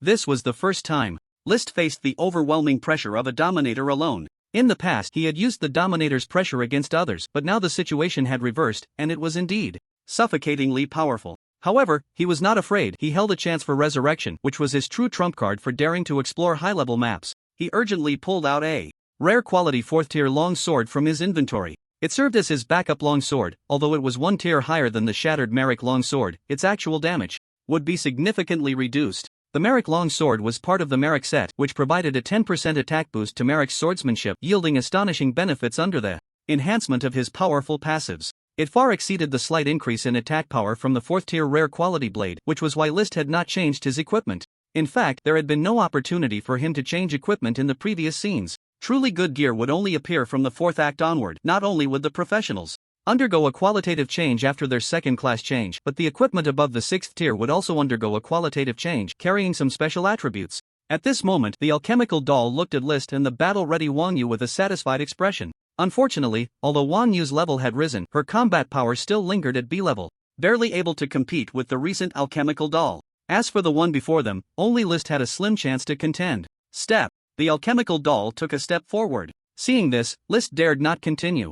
This was the first time List faced the overwhelming pressure of a dominator alone. In the past, he had used the dominator's pressure against others, but now the situation had reversed, and it was indeed suffocatingly powerful. However, he was not afraid. He held a chance for resurrection, which was his true trump card for daring to explore high-level maps. He urgently pulled out a rare quality 4th tier long sword from his inventory. It served as his backup long sword. Although it was 1 tier higher than the shattered Merrick long sword, its actual damage would be significantly reduced. The Merrick long sword was part of the Merrick set, which provided a 10% attack boost to Merrick's swordsmanship, yielding astonishing benefits under the enhancement of his powerful passives. It far exceeded the slight increase in attack power from the 4th tier rare quality blade, which was why List had not changed his equipment. In fact, there had been no opportunity for him to change equipment in the previous scenes. Truly good gear would only appear from the 4th act onward. Not only would the professionals undergo a qualitative change after their second class change, but the equipment above the 6th tier would also undergo a qualitative change, carrying some special attributes. At this moment, the alchemical doll looked at List and the battle-ready Wang Yu with a satisfied expression. Unfortunately, although Wang Yu's level had risen, her combat power still lingered at B level, barely able to compete with the recent alchemical doll. As for the one before them, only List had a slim chance to contend. Step. The alchemical doll took a step forward. Seeing this, List dared not continue.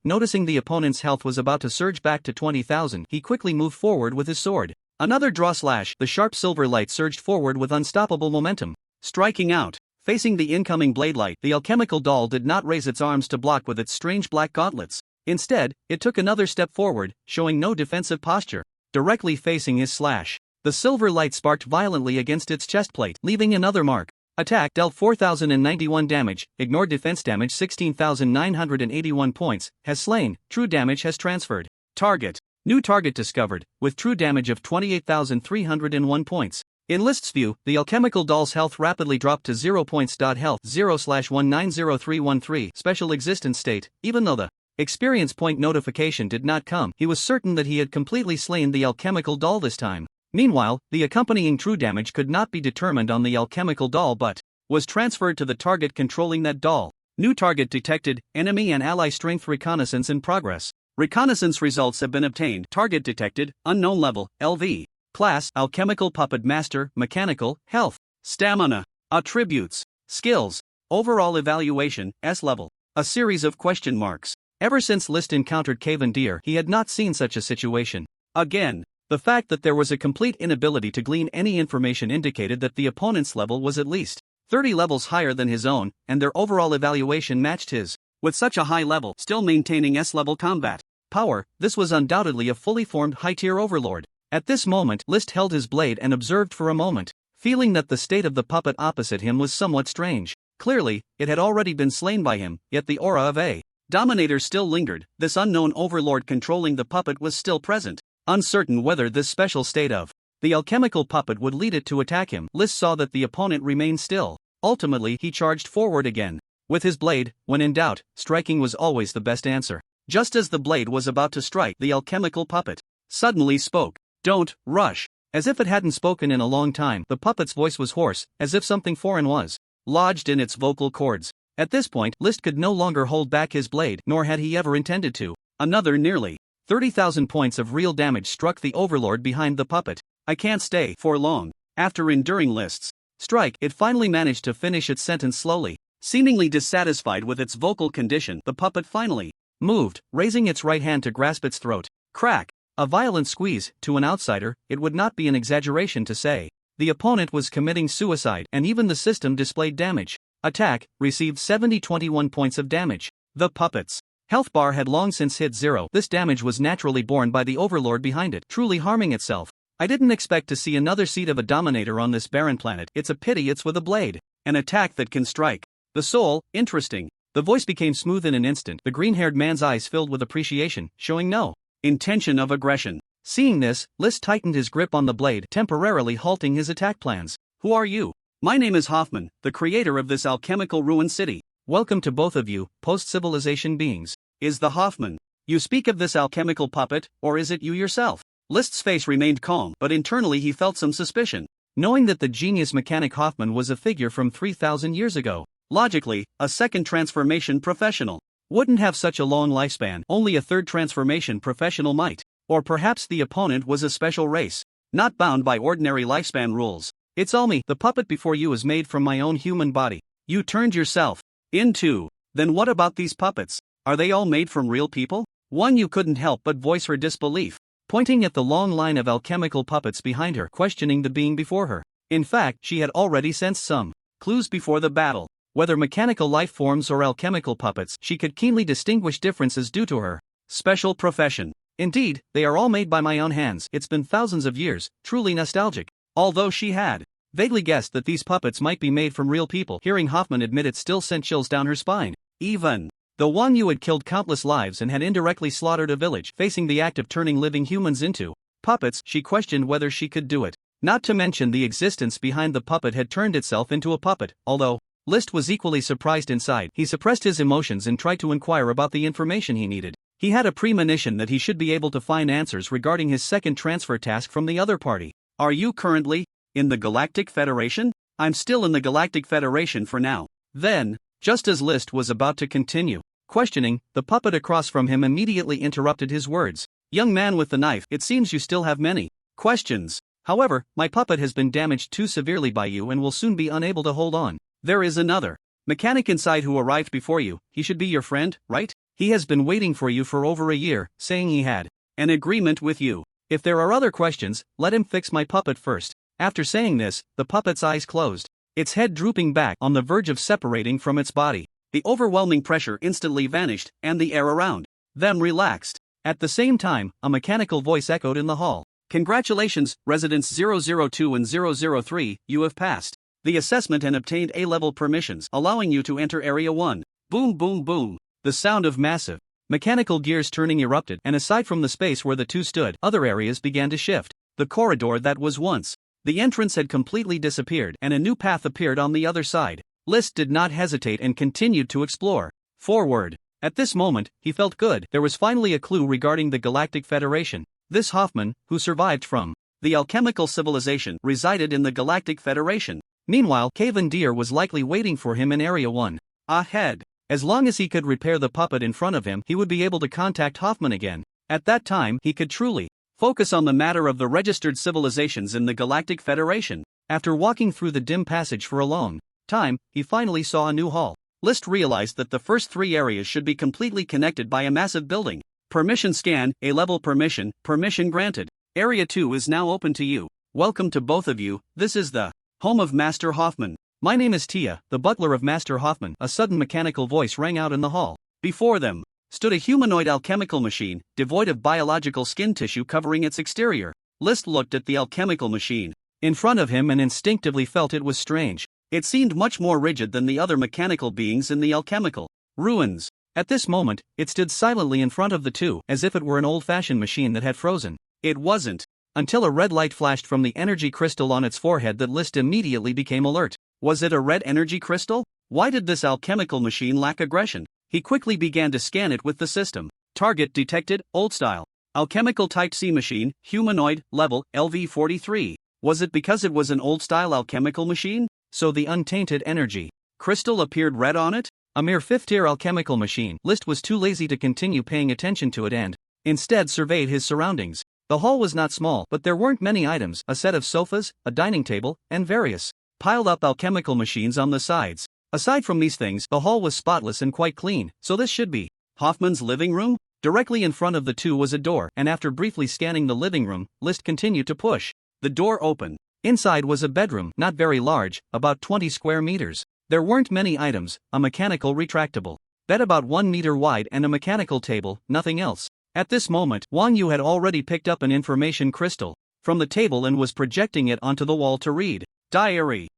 Noticing the opponent's health was about to surge back to 20,000, he quickly moved forward with his sword. Another draw slash. The sharp silver light surged forward with unstoppable momentum, striking out. Facing the incoming blade light, the alchemical doll did not raise its arms to block with its strange black gauntlets. Instead, it took another step forward, showing no defensive posture. Directly facing his slash, the silver light sparked violently against its chest plate, leaving another mark. Attack dealt 4,091 damage, ignored defense damage 16,981 points, has slain, true damage has transferred. Target. New target discovered, with true damage of 28,301 points. In List's view, the alchemical doll's health rapidly dropped to 0 points. Health 0/190313 special existence state. Even though the experience point notification did not come, he was certain that he had completely slain the alchemical doll this time. Meanwhile, the accompanying true damage could not be determined on the alchemical doll but was transferred to the target controlling that doll. New target detected, enemy and ally strength reconnaissance in progress. Reconnaissance results have been obtained. Target detected, unknown level, LV. Class, alchemical puppet master, mechanical, health, stamina, attributes, skills, overall evaluation, S level. A series of question marks. Ever since List encountered Caven Deer, he had not seen such a situation. Again. The fact that there was a complete inability to glean any information indicated that the opponent's level was at least 30 levels higher than his own, and their overall evaluation matched his. With such a high level, still maintaining S-level combat power, this was undoubtedly a fully formed high-tier overlord. At this moment, List held his blade and observed for a moment, feeling that the state of the puppet opposite him was somewhat strange. Clearly, it had already been slain by him, yet the aura of a dominator still lingered. This unknown overlord controlling the puppet was still present. Uncertain whether this special state of the alchemical puppet would lead it to attack him, List saw that the opponent remained still. Ultimately, he charged forward again. With his blade, when in doubt, striking was always the best answer. Just as the blade was about to strike, the alchemical puppet suddenly spoke. "Don't rush." As if it hadn't spoken in a long time, the puppet's voice was hoarse, as if something foreign was lodged in its vocal cords. At this point, List could no longer hold back his blade, nor had he ever intended to. Another nearly 30,000 points of real damage struck the overlord behind the puppet. "I can't stay for long." After enduring List's strike, it finally managed to finish its sentence slowly. Seemingly dissatisfied with its vocal condition, the puppet finally moved, raising its right hand to grasp its throat. Crack! A violent squeeze. To an outsider, it would not be an exaggeration to say the opponent was committing suicide, and even the system displayed damage. Attack, received 70-21 points of damage. The puppet's health bar had long since hit 0. This damage was naturally borne by the overlord behind it, truly harming itself. "I didn't expect to see another seed of a dominator on this barren planet. It's a pity it's with a blade. An attack that can strike the soul. Interesting." The voice became smooth in an instant. The green-haired man's eyes filled with appreciation, showing no intention of aggression. Seeing this, List tightened his grip on the blade, temporarily halting his attack plans. Who are you? My name is Hoffman, the creator of this alchemical ruined city. Welcome to both of you, post-civilization beings. Is the Hoffman you speak of this alchemical puppet, or is it you yourself? List's face remained calm, but internally he felt some suspicion. Knowing that the genius mechanic Hoffman was a figure from 3,000 years ago, logically, a second transformation professional wouldn't have such a long lifespan. Only a third transformation professional might. Or perhaps the opponent was a special race, not bound by ordinary lifespan rules. It's all me. The puppet before you is made from my own human body. You turned yourself into. Then what about these puppets? Are they all made from real people? One you couldn't help but voice her disbelief, pointing at the long line of alchemical puppets behind her, questioning the being before her. In fact, she had already sensed some clues before the battle. Whether mechanical life forms or alchemical puppets, she could keenly distinguish differences due to her special profession. Indeed, they are all made by my own hands. It's been thousands of years, truly nostalgic. Although she had vaguely guessed that these puppets might be made from real people, hearing Hoffman admit it still sent chills down her spine. Even the one you had killed countless lives and had indirectly slaughtered a village, facing the act of turning living humans into puppets, she questioned whether she could do it. Not to mention the existence behind the puppet had turned itself into a puppet. Although List was equally surprised inside, he suppressed his emotions and tried to inquire about the information he needed. He had a premonition that he should be able to find answers regarding his second transfer task from the other party. Are you currently in the Galactic Federation? I'm still in the Galactic Federation for now. Then, just as List was about to continue questioning, the puppet across from him immediately interrupted his words. Young man with the knife, it seems you still have many questions. However, my puppet has been damaged too severely by you and will soon be unable to hold on. There is another mechanic inside who arrived before you. He should be your friend, right? He has been waiting for you for over a year, saying he had an agreement with you. If there are other questions, let him fix my puppet first. After saying this, the puppet's eyes closed, its head drooping back on the verge of separating from its body. The overwhelming pressure instantly vanished, and the air around them relaxed. At the same time, a mechanical voice echoed in the hall. Congratulations, residents 002 and 003, you have passed the assessment and obtained A-level permissions, allowing you to enter Area 1. Boom boom boom. The sound of massive mechanical gears turning erupted, and aside from the space where the two stood, other areas began to shift. The corridor that was once the entrance had completely disappeared, and a new path appeared on the other side. List did not hesitate and continued to explore forward. At this moment, he felt good. There was finally a clue regarding the Galactic Federation. This Hoffman, who survived from the alchemical civilization, resided in the Galactic Federation. Meanwhile, Caven Deer was likely waiting for him in Area 1. Ahead. As long as he could repair the puppet in front of him, he would be able to contact Hoffman again. At that time, he could truly focus on the matter of the registered civilizations in the Galactic Federation. After walking through the dim passage for a long time, he finally saw a new hall. List realized that the first three areas should be completely connected by a massive building. Permission scan, A-level permission granted. Area 2 is now open to you. Welcome to both of you. This is the home of Master Hoffman. My name is Tia, the butler of Master Hoffman. A sudden mechanical voice rang out in the hall. Before them stood a humanoid alchemical machine, devoid of biological skin tissue covering its exterior. List looked at the alchemical machine in front of him and instinctively felt it was strange. It seemed much more rigid than the other mechanical beings in the alchemical ruins. At this moment, it stood silently in front of the two, as if it were an old-fashioned machine that had frozen. It wasn't until a red light flashed from the energy crystal on its forehead that List immediately became alert. Was it a red energy crystal? Why did this alchemical machine lack aggression? He quickly began to scan it with the system. Target detected, old style. Alchemical Type C machine, humanoid, level, LV-43. Was it because it was an old-style alchemical machine? So the untainted energy crystal appeared red on it? A mere fifth-tier alchemical machine. List was too lazy to continue paying attention to it and instead surveyed his surroundings. The hall was not small, but there weren't many items. A set of sofas, a dining table, and various piled-up alchemical machines on the sides. Aside from these things, the hall was spotless and quite clean, so this should be Hoffman's living room? Directly in front of the two was a door, and after briefly scanning the living room, List continued to push the door open. Inside was a bedroom, not very large, about 20 square meters. There weren't many items, a mechanical retractable bed about 1 meter wide and a mechanical table, nothing else. At this moment, Wang Yu had already picked up an information crystal from the table and was projecting it onto the wall to read. Diary.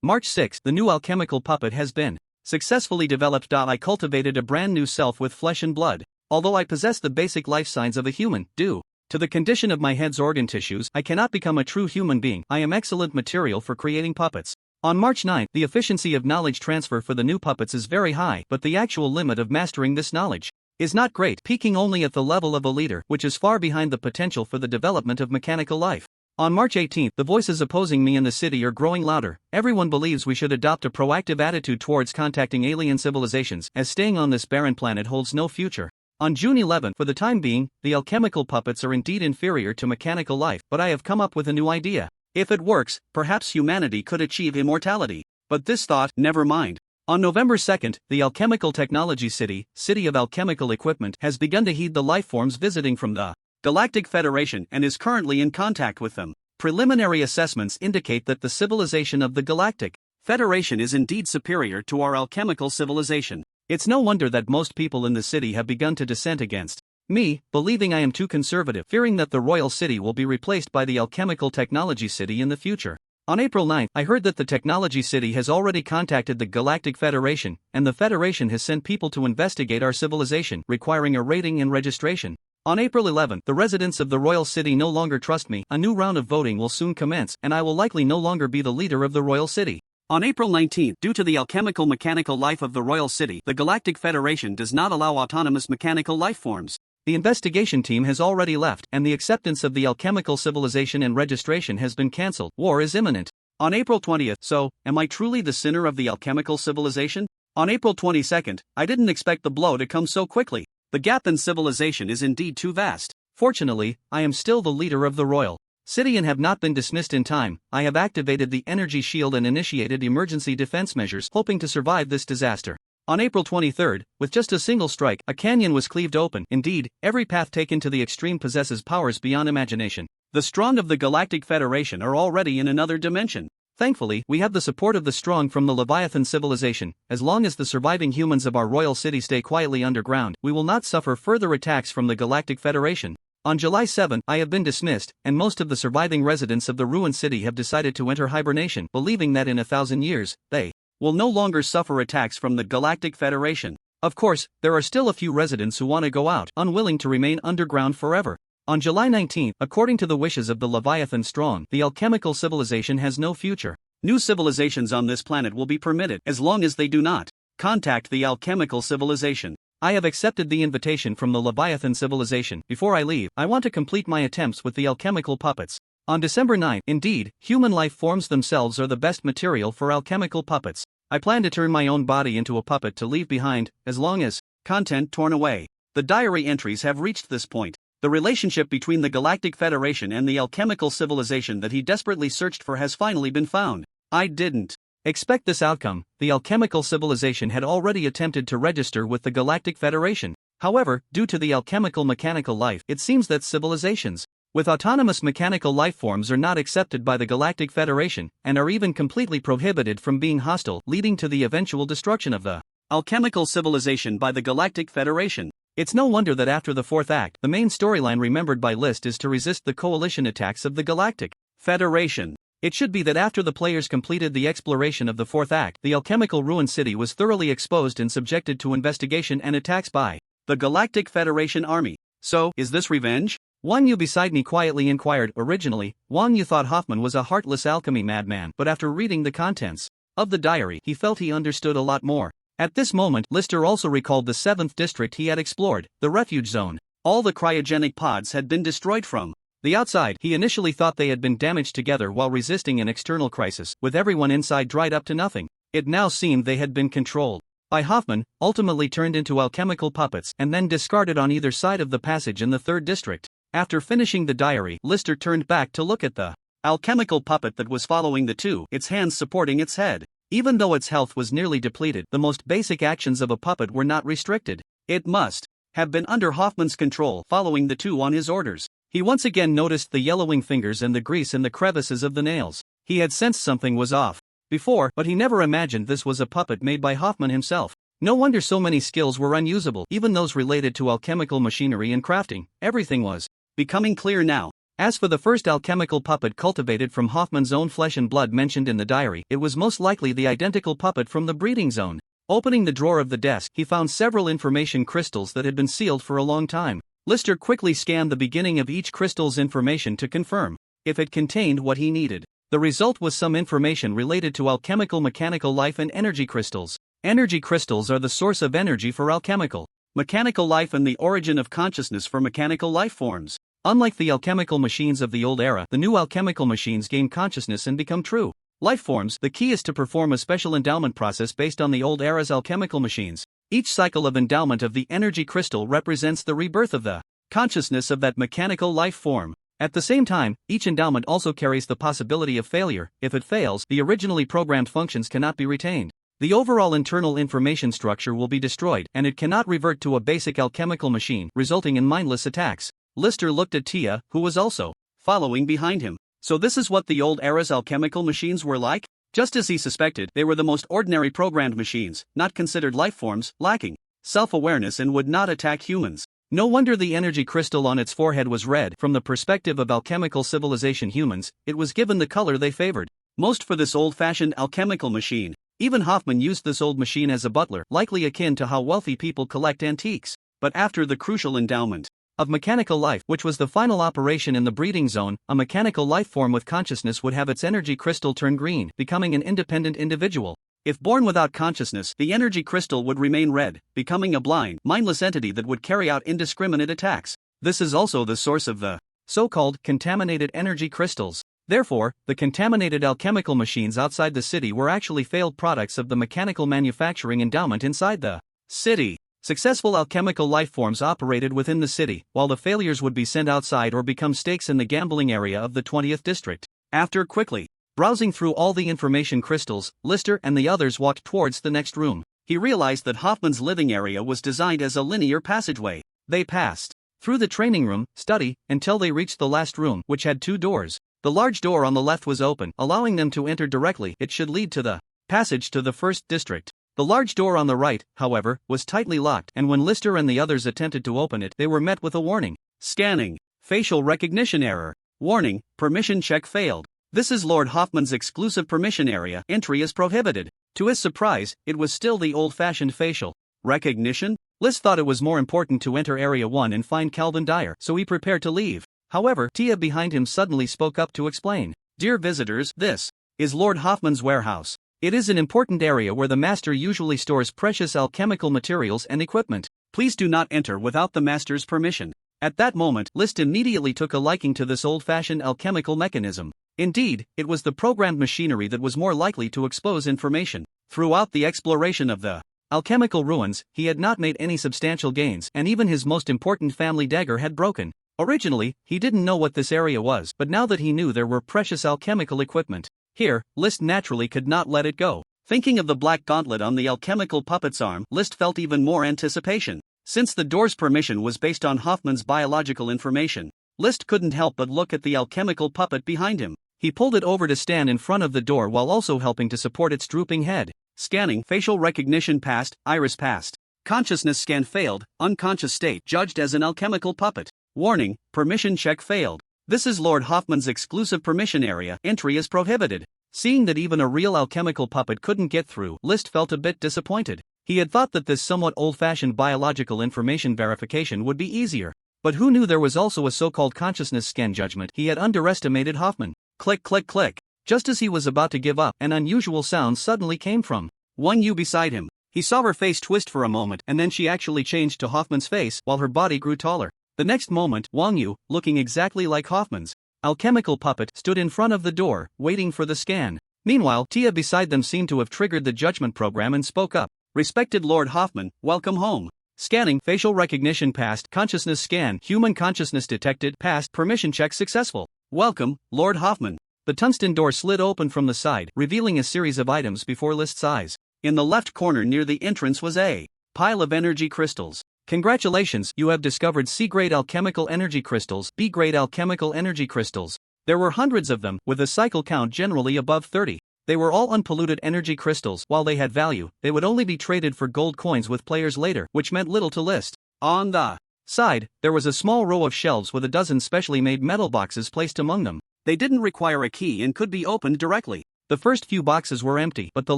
March 6, the new alchemical puppet has been successfully developed. I cultivated a brand new self with flesh and blood. Although I possess the basic life signs of a human, due To the condition of my head's organ tissues, I cannot become a true human being. I am excellent material for creating puppets. On March 9, the efficiency of knowledge transfer for the new puppets is very high, but the actual limit of mastering this knowledge is not great, peaking only at the level of a leader, which is far behind the potential for the development of mechanical life. On March 18, the voices opposing me in the city are growing louder. Everyone believes we should adopt a proactive attitude towards contacting alien civilizations, as staying on this barren planet holds no future. On June 11, for the time being, the alchemical puppets are indeed inferior to mechanical life, but I have come up with a new idea. If it works, perhaps humanity could achieve immortality. But this thought, never mind. On November 2, the Alchemical Technology City of Alchemical Equipment, has begun to heed the lifeforms visiting from the Galactic Federation and is currently in contact with them. Preliminary assessments indicate that the civilization of the Galactic Federation is indeed superior to our alchemical civilization. It's no wonder that most people in the city have begun to dissent against me, believing I am too conservative, fearing that the Royal City will be replaced by the Alchemical Technology City in the future. On April 9, I heard that the Technology City has already contacted the Galactic Federation, and the Federation has sent people to investigate our civilization, requiring a rating and registration. On April 11, the residents of the Royal City no longer trust me. A new round of voting will soon commence, and I will likely no longer be the leader of the Royal City. On April 19, due to the alchemical mechanical life of the Royal City, the Galactic Federation does not allow autonomous mechanical life forms. The investigation team has already left, and the acceptance of the alchemical civilization and registration has been cancelled. War is imminent. On April 20, so, am I truly the sinner of the alchemical civilization? On April 22, I didn't expect the blow to come so quickly. The gap in civilization is indeed too vast. Fortunately, I am still the leader of the Royal City and have not been dismissed in time. I have activated the energy shield and initiated emergency defense measures, hoping to survive this disaster. On April 23, with just a single strike, a canyon was cleaved open. Indeed, every path taken to the extreme possesses powers beyond imagination. The strong of the Galactic Federation are already in another dimension. Thankfully, we have the support of the strong from the Leviathan civilization. As long as the surviving humans of our Royal City stay quietly underground, we will not suffer further attacks from the Galactic Federation. On July 7, I have been dismissed, and most of the surviving residents of the ruined city have decided to enter hibernation, believing that in 1,000 years, they will no longer suffer attacks from the Galactic Federation. Of course, there are still a few residents who want to go out, unwilling to remain underground forever. On July 19, according to the wishes of the Leviathan Strong, the alchemical civilization has no future. New civilizations on this planet will be permitted, as long as they do not contact the alchemical civilization. I have accepted the invitation from the Leviathan civilization. Before I leave, I want to complete my attempts with the alchemical puppets. On December 9, indeed, human life forms themselves are the best material for alchemical puppets. I plan to turn my own body into a puppet to leave behind, as long as content torn away. The diary entries have reached this point. The relationship between the Galactic Federation and the alchemical civilization that he desperately searched for has finally been found. I didn't expect this outcome. The alchemical civilization had already attempted to register with the Galactic Federation. However, due to the alchemical mechanical life, it seems that civilizations with autonomous mechanical life forms are not accepted by the Galactic Federation, and are even completely prohibited from being hostile, leading to the eventual destruction of the alchemical civilization by the Galactic Federation. It's no wonder that after the fourth act, the main storyline remembered by List is to resist the coalition attacks of the Galactic Federation. It should be that after the players completed the exploration of the fourth act, the alchemical ruined city was thoroughly exposed and subjected to investigation and attacks by the Galactic Federation army. So, is this revenge? Wang Yu beside me quietly inquired. Originally, Wang Yu thought Hoffman was a heartless alchemy madman, but after reading the contents of the diary, he felt he understood a lot more. At this moment, Lister also recalled the 7th district he had explored, the refuge zone. All the cryogenic pods had been destroyed from the outside. He initially thought they had been damaged together while resisting an external crisis, with everyone inside dried up to nothing. It now seemed they had been controlled by Hoffman, ultimately turned into alchemical puppets, and then discarded on either side of the passage in the 3rd district. After finishing the diary, Lister turned back to look at the alchemical puppet that was following the two, its hands supporting its head. Even though its health was nearly depleted, the most basic actions of a puppet were not restricted. It must have been under Hoffman's control, following the two on his orders. He once again noticed the yellowing fingers and the grease in the crevices of the nails. He had sensed something was off before, but he never imagined this was a puppet made by Hoffman himself. No wonder so many skills were unusable, even those related to alchemical machinery and crafting. Everything was becoming clear now. As for the first alchemical puppet cultivated from Hoffman's own flesh and blood mentioned in the diary, it was most likely the identical puppet from the breeding zone. Opening the drawer of the desk, he found several information crystals that had been sealed for a long time. Lister quickly scanned the beginning of each crystal's information to confirm if it contained what he needed. The result was some information related to alchemical mechanical life and energy crystals. Energy crystals are the source of energy for alchemical mechanical life and the origin of consciousness for mechanical life forms. Unlike the alchemical machines of the old era, the new alchemical machines gain consciousness and become true life forms. The key is to perform a special endowment process based on the old era's alchemical machines. Each cycle of endowment of the energy crystal represents the rebirth of the consciousness of that mechanical life form. At the same time, each endowment also carries the possibility of failure. If it fails, the originally programmed functions cannot be retained. The overall internal information structure will be destroyed, and it cannot revert to a basic alchemical machine, resulting in mindless attacks. Lister looked at Tia, who was also following behind him. So this is what the old era's alchemical machines were like? Just as he suspected, they were the most ordinary programmed machines, not considered life forms, lacking self-awareness and would not attack humans. No wonder the energy crystal on its forehead was red. From the perspective of alchemical civilization humans, it was given the color they favored most for this old-fashioned alchemical machine. Even Hoffman used this old machine as a butler, likely akin to how wealthy people collect antiques. But after the crucial endowment of mechanical life, which was the final operation in the breeding zone, a mechanical life form with consciousness would have its energy crystal turn green, becoming an independent individual. If born without consciousness, the energy crystal would remain red, becoming a blind, mindless entity that would carry out indiscriminate attacks. This is also the source of the so-called contaminated energy crystals. Therefore, the contaminated alchemical machines outside the city were actually failed products of the mechanical manufacturing endowment inside the city. Successful alchemical life forms operated within the city, while the failures would be sent outside or become stakes in the gambling area of the 20th district. After quickly browsing through all the information crystals, Lister and the others walked towards the next room. He realized that Hoffman's living area was designed as a linear passageway. They passed through the training room, study, until they reached the last room, which had 2 doors. The large door on the left was open, allowing them to enter directly. It should lead to the passage to the first district. The large door on the right, however, was tightly locked, and when Lister and the others attempted to open it, they were met with a warning. Scanning. Facial recognition error. Warning, permission check failed. This is Lord Hoffman's exclusive permission area. Entry is prohibited. To his surprise, it was still the old-fashioned facial recognition. List thought it was more important to enter Area 1 and find Calvin Dyer, so he prepared to leave. However, Tia behind him suddenly spoke up to explain. Dear visitors, this is Lord Hoffman's warehouse. It is an important area where the master usually stores precious alchemical materials and equipment. Please do not enter without the master's permission. At that moment, List immediately took a liking to this old-fashioned alchemical mechanism. Indeed, it was the programmed machinery that was more likely to expose information. Throughout the exploration of the alchemical ruins, he had not made any substantial gains, and even his most important family dagger had broken. Originally, he didn't know what this area was, but now that he knew there were precious alchemical equipment here, List naturally could not let it go. Thinking of the black gauntlet on the alchemical puppet's arm, List felt even more anticipation. Since the door's permission was based on Hoffman's biological information, List couldn't help but look at the alchemical puppet behind him. He pulled it over to stand in front of the door while also helping to support its drooping head. Scanning. Facial recognition passed. Iris passed. Consciousness scan failed. Unconscious state judged as an alchemical puppet. Warning, permission check failed. This is Lord Hoffman's exclusive permission area. Entry is prohibited. Seeing that even a real alchemical puppet couldn't get through, List felt a bit disappointed. He had thought that this somewhat old-fashioned biological information verification would be easier. But who knew there was also a so-called consciousness scan judgment? He had underestimated Hoffman. Click click click. Just as he was about to give up, an unusual sound suddenly came from Wang Yu beside him. He saw her face twist for a moment, and then she actually changed to Hoffman's face while her body grew taller. The next moment, Wang Yu, looking exactly like Hoffman's alchemical puppet, stood in front of the door, waiting for the scan. Meanwhile, Tia beside them seemed to have triggered the judgment program and spoke up. Respected Lord Hoffman, welcome home. Scanning. Facial recognition passed. Consciousness scan. Human consciousness detected. Passed. Permission check successful. Welcome, Lord Hoffman. The tungsten door slid open from the side, revealing a series of items before List's eyes. In the left corner near the entrance was a pile of energy crystals. Congratulations, you have discovered C-grade alchemical energy crystals, B-grade alchemical energy crystals. There were hundreds of them, with a cycle count generally above 30. They were all unpolluted energy crystals. While they had value, they would only be traded for gold coins with players later, which meant little to List. On the side, there was a small row of shelves with a dozen specially made metal boxes placed among them. They didn't require a key and could be opened directly. The first few boxes were empty, but the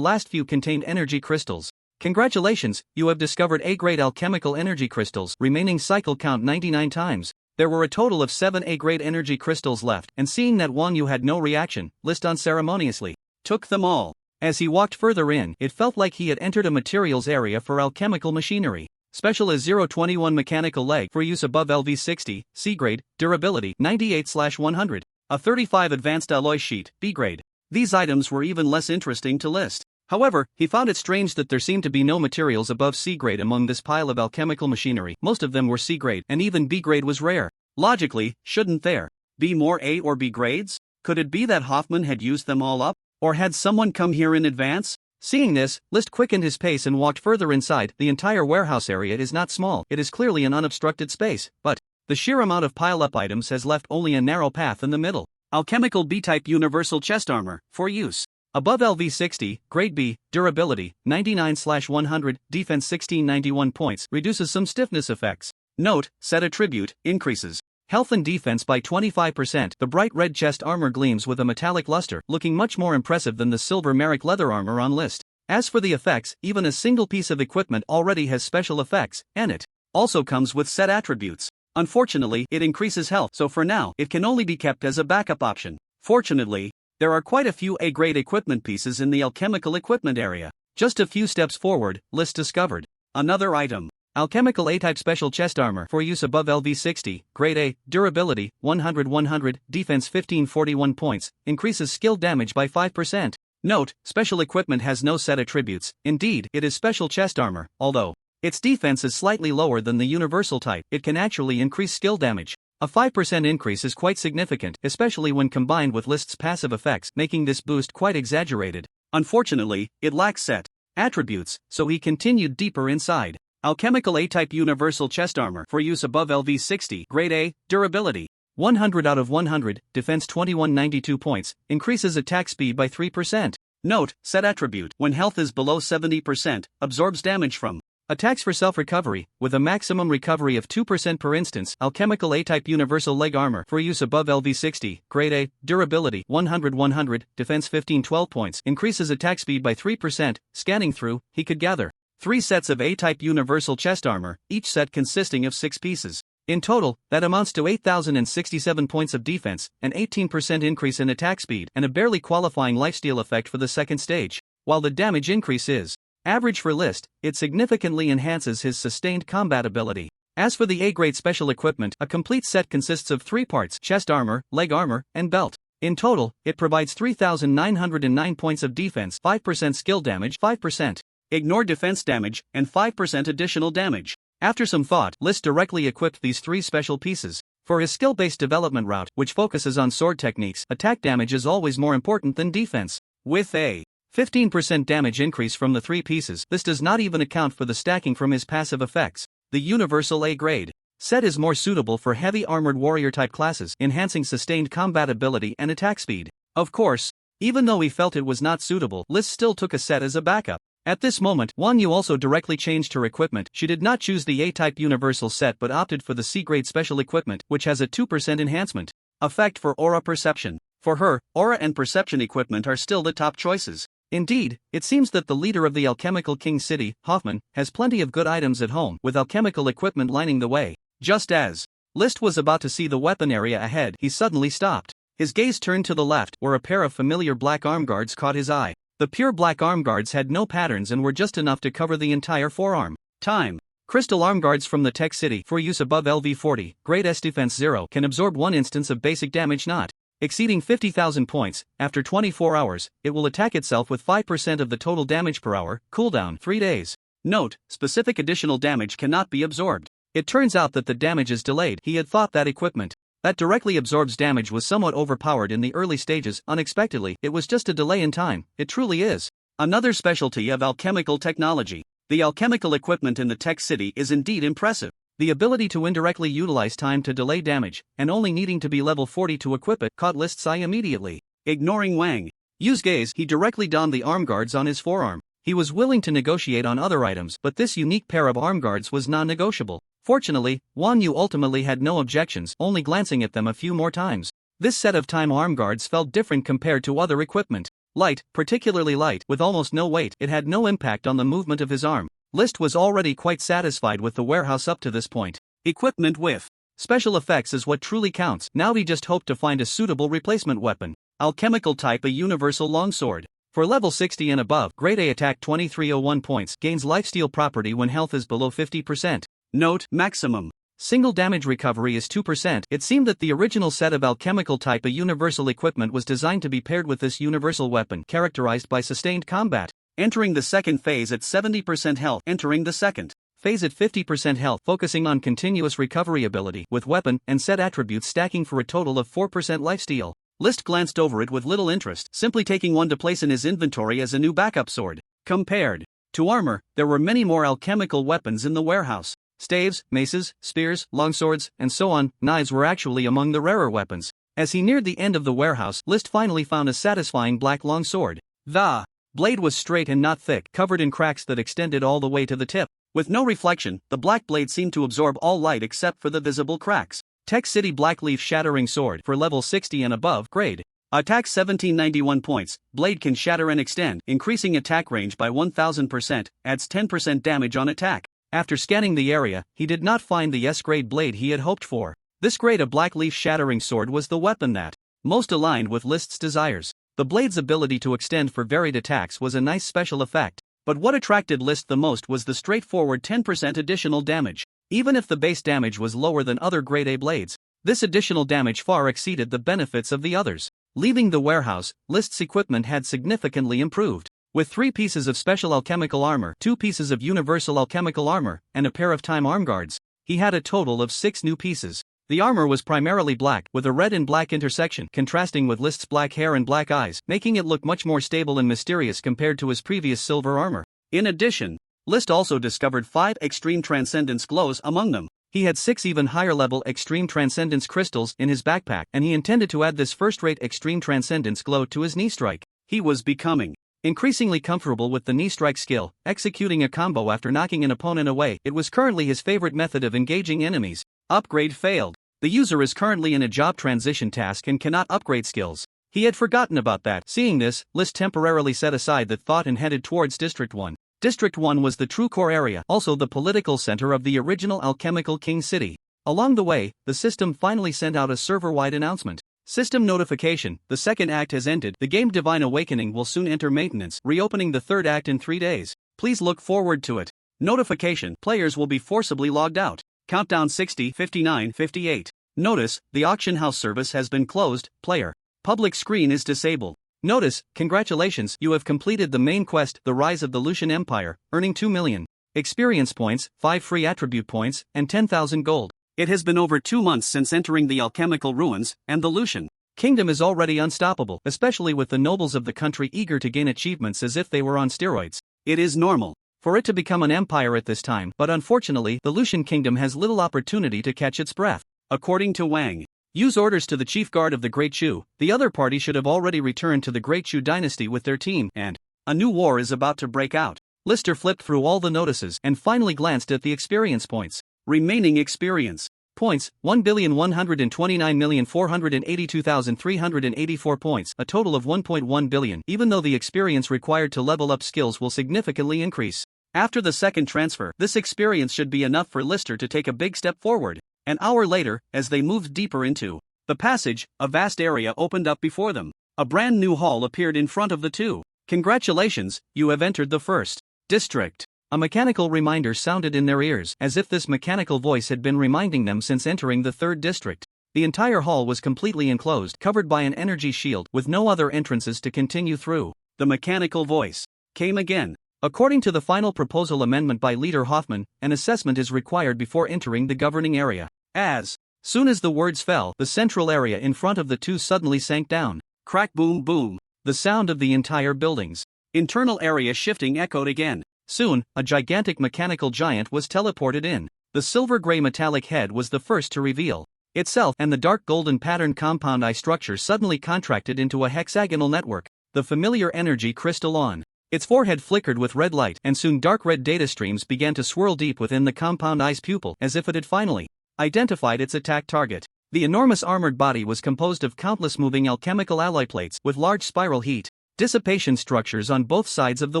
last few contained energy crystals. Congratulations, you have discovered A-grade alchemical energy crystals. Remaining cycle count 99 times. There were a total of 7 A-grade energy crystals left, and seeing that Won Yu had no reaction, List unceremoniously took them all. As he walked further in, it felt like he had entered a materials area for alchemical machinery. Special is 021 mechanical leg for use above LV60, C-grade, durability 98/100. A 35 advanced alloy sheet, B-grade. These items were even less interesting to List. However, he found it strange that there seemed to be no materials above C-grade among this pile of alchemical machinery. Most of them were C-grade, and even B-grade was rare. Logically, shouldn't there be more A or B grades? Could it be that Hoffman had used them all up? Or had someone come here in advance? Seeing this, List quickened his pace and walked further inside. The entire warehouse area is not small, it is clearly an unobstructed space, but the sheer amount of pile-up items has left only a narrow path in the middle. Alchemical B-type universal chest armor, for use above LV60, grade B, durability 99/100, defense 1691 points, reduces some stiffness effects. Note, set attribute, increases health and defense by 25%. The bright red chest armor gleams with a metallic luster, looking much more impressive than the silver Merrick leather armor on List. As for the effects, even a single piece of equipment already has special effects, and it also comes with set attributes. Unfortunately, it increases health, so for now, it can only be kept as a backup option. Fortunately, there are quite a few A-grade equipment pieces in the alchemical equipment area. Just a few steps forward, List discovered another item. Alchemical A-type special chest armor for use above LV60, grade A, durability 100/100, defense 1541 points, increases skill damage by 5%. Note, special equipment has no set attributes. Indeed, it is special chest armor, although its defense is slightly lower than the universal type. It can actually increase skill damage. A 5% increase is quite significant, especially when combined with List's passive effects, making this boost quite exaggerated. Unfortunately, it lacks set attributes, so he continued deeper inside. Alchemical A-type universal chest armor for use above LV60, grade A, durability 100/100, defense 2192 points, increases attack speed by 3%. Note, set attribute, when health is below 70%, absorbs damage from attacks for self-recovery, with a maximum recovery of 2% per instance. Alchemical A-type universal leg armor for use above LV60, grade A, durability 100/100, defense 1512 points, increases attack speed by 3%. Scanning through, he could gather 3 sets of A-type universal chest armor, each set consisting of 6 pieces. In total, that amounts to 8,067 points of defense, an 18% increase in attack speed, and a barely qualifying lifesteal effect for the second stage. While the damage increase is average for List, it significantly enhances his sustained combat ability. As for the A-grade special equipment, a complete set consists of 3 parts: chest armor, leg armor, and belt. In total, it provides 3,909 points of defense, 5% skill damage, 5% ignore defense damage, and 5% additional damage. After some thought, List directly equipped these 3 special pieces. For his skill-based development route, which focuses on sword techniques, attack damage is always more important than defense. With a 15% damage increase from the 3 pieces, this does not even account for the stacking from his passive effects. The universal A-grade set is more suitable for heavy armored warrior-type classes, enhancing sustained combat ability and attack speed. Of course, even though he felt it was not suitable, List still took a set as a backup. At this moment, Won Yu also directly changed her equipment. She did not choose the A-type universal set but opted for the C-grade special equipment, which has a 2% enhancement effect for aura perception. For her, aura and perception equipment are still the top choices. Indeed, it seems that the leader of the alchemical king city, Hoffman, has plenty of good items at home, with alchemical equipment lining the way. Just as List was about to see the weapon area ahead, he suddenly stopped. His gaze turned to the left, where a pair of familiar black arm guards caught his eye. The pure black arm guards had no patterns and were just enough to cover the entire forearm. Time. Crystal arm guards from the Tech City, for use above LV40, grade S defense 0, can absorb 1 instance of basic damage not exceeding 50,000 points. After 24 hours, it will attack itself with 5% of the total damage per hour, cooldown 3 days. Note, specific additional damage cannot be absorbed. It turns out that the damage is delayed. He had thought that equipment that directly absorbs damage was somewhat overpowered in the early stages. Unexpectedly, it was just a delay in time. It truly is another specialty of alchemical technology. The alchemical equipment in the Tech City is indeed impressive. The ability to indirectly utilize time to delay damage, and only needing to be level 40 to equip it, caught List's eye immediately. Ignoring Wang Yu's gaze, he directly donned the arm guards on his forearm. He was willing to negotiate on other items, but this unique pair of arm guards was non-negotiable. Fortunately, Won Yu ultimately had no objections, only glancing at them a few more times. This set of time arm guards felt different compared to other equipment. Light, particularly light, with almost no weight. It had no impact on the movement of his arm. List was already quite satisfied with the warehouse up to this point. Equipment with special effects is what truly counts. Now he just hoped to find a suitable replacement weapon. Alchemical type, a universal longsword. For level 60 and above, grade A attack 2301 points, gains lifesteal property when health is below 50%. Note, maximum single damage recovery is 2%. It seemed that the original set of alchemical type a universal equipment was designed to be paired with this universal weapon, characterized by sustained combat. Entering the second phase at 70% health. Entering the second phase at 50% health, focusing on continuous recovery ability, with weapon and set attributes stacking for a total of 4% lifesteal. List glanced over it with little interest, simply taking one to place in his inventory as a new backup sword. Compared to armor, there were many more alchemical weapons in the warehouse. Staves, maces, spears, longswords, and so on. Knives were actually among the rarer weapons. As he neared the end of the warehouse, List finally found a satisfying black longsword. The blade was straight and not thick, covered in cracks that extended all the way to the tip. With no reflection, the black blade seemed to absorb all light except for the visible cracks. Tech City Blackleaf Shattering Sword for level 60 and above, grade. Attack 1791 points, blade can shatter and extend, increasing attack range by 1000%, adds 10% damage on attack. After scanning the area, he did not find the S-grade blade he had hoped for. This grade of Blackleaf Shattering Sword was the weapon that most aligned with List's desires. The blade's ability to extend for varied attacks was a nice special effect, but what attracted List the most was the straightforward 10% additional damage. Even if the base damage was lower than other grade A blades, this additional damage far exceeded the benefits of the others. Leaving the warehouse, List's equipment had significantly improved. With 3 pieces of special alchemical armor, 2 pieces of universal alchemical armor, and a pair of time arm guards, he had a total of 6 new pieces. The armor was primarily black, with a red and black intersection contrasting with List's black hair and black eyes, making it look much more stable and mysterious compared to his previous silver armor. In addition, List also discovered 5 extreme transcendence glows among them. He had 6 even higher level extreme transcendence crystals in his backpack, and he intended to add this first-rate extreme transcendence glow to his knee strike. He was becoming increasingly comfortable with the knee strike skill, executing a combo after knocking an opponent away. It was currently his favorite method of engaging enemies. Upgrade failed. The user is currently in a job transition task and cannot upgrade skills. He had forgotten about that. Seeing this, List temporarily set aside that thought and headed towards District 1. District 1 was the true core area, also the political center of the original alchemical King City. Along the way, the system finally sent out a server-wide announcement. System notification, the second act has ended. The game Divine Awakening will soon enter maintenance, reopening the third act in 3 days. Please look forward to it. Notification, players will be forcibly logged out. Countdown 60, 59, 58. Notice, the auction house service has been closed, player. Public screen is disabled. Notice, congratulations, you have completed the main quest, The Rise of the Lucian Empire, earning 2 million experience points, 5 free attribute points, and 10,000 gold. It has been over 2 months since entering the alchemical ruins, and the Lucian kingdom is already unstoppable, especially with the nobles of the country eager to gain achievements as if they were on steroids. It is normal for it to become an empire at this time, but unfortunately, the Lucian kingdom has little opportunity to catch its breath. According to Wang, use orders to the chief guard of the Great Chu. The other party should have already returned to the Great Chu dynasty with their team, and a new war is about to break out. Lister flipped through all the notices and finally glanced at the experience points. Remaining experience points, 1,129,482,384 points, a total of 1.1 billion, even though the experience required to level up skills will significantly increase. After the second transfer, this experience should be enough for Lister to take a big step forward. An hour later, as they moved deeper into the passage, a vast area opened up before them. A brand new hall appeared in front of the two. Congratulations, you have entered the first district. A mechanical reminder sounded in their ears, as if this mechanical voice had been reminding them since entering the third district. The entire hall was completely enclosed, covered by an energy shield, with no other entrances to continue through. The mechanical voice came again. According to the final proposal amendment by Leader Hoffman, an assessment is required before entering the governing area. As soon as the words fell, the central area in front of the two suddenly sank down. Crack, boom, boom. The sound of the entire building's internal area shifting echoed again. Soon, a gigantic mechanical giant was teleported in. The silver-gray metallic head was the first to reveal itself, and the dark golden patterned compound eye structure suddenly contracted into a hexagonal network. The familiar energy crystal on its forehead flickered with red light, and soon dark red data streams began to swirl deep within the compound eye's pupil, as if it had finally identified its attack target. The enormous armored body was composed of countless moving alchemical alloy plates with large spiral heat dissipation structures on both sides of the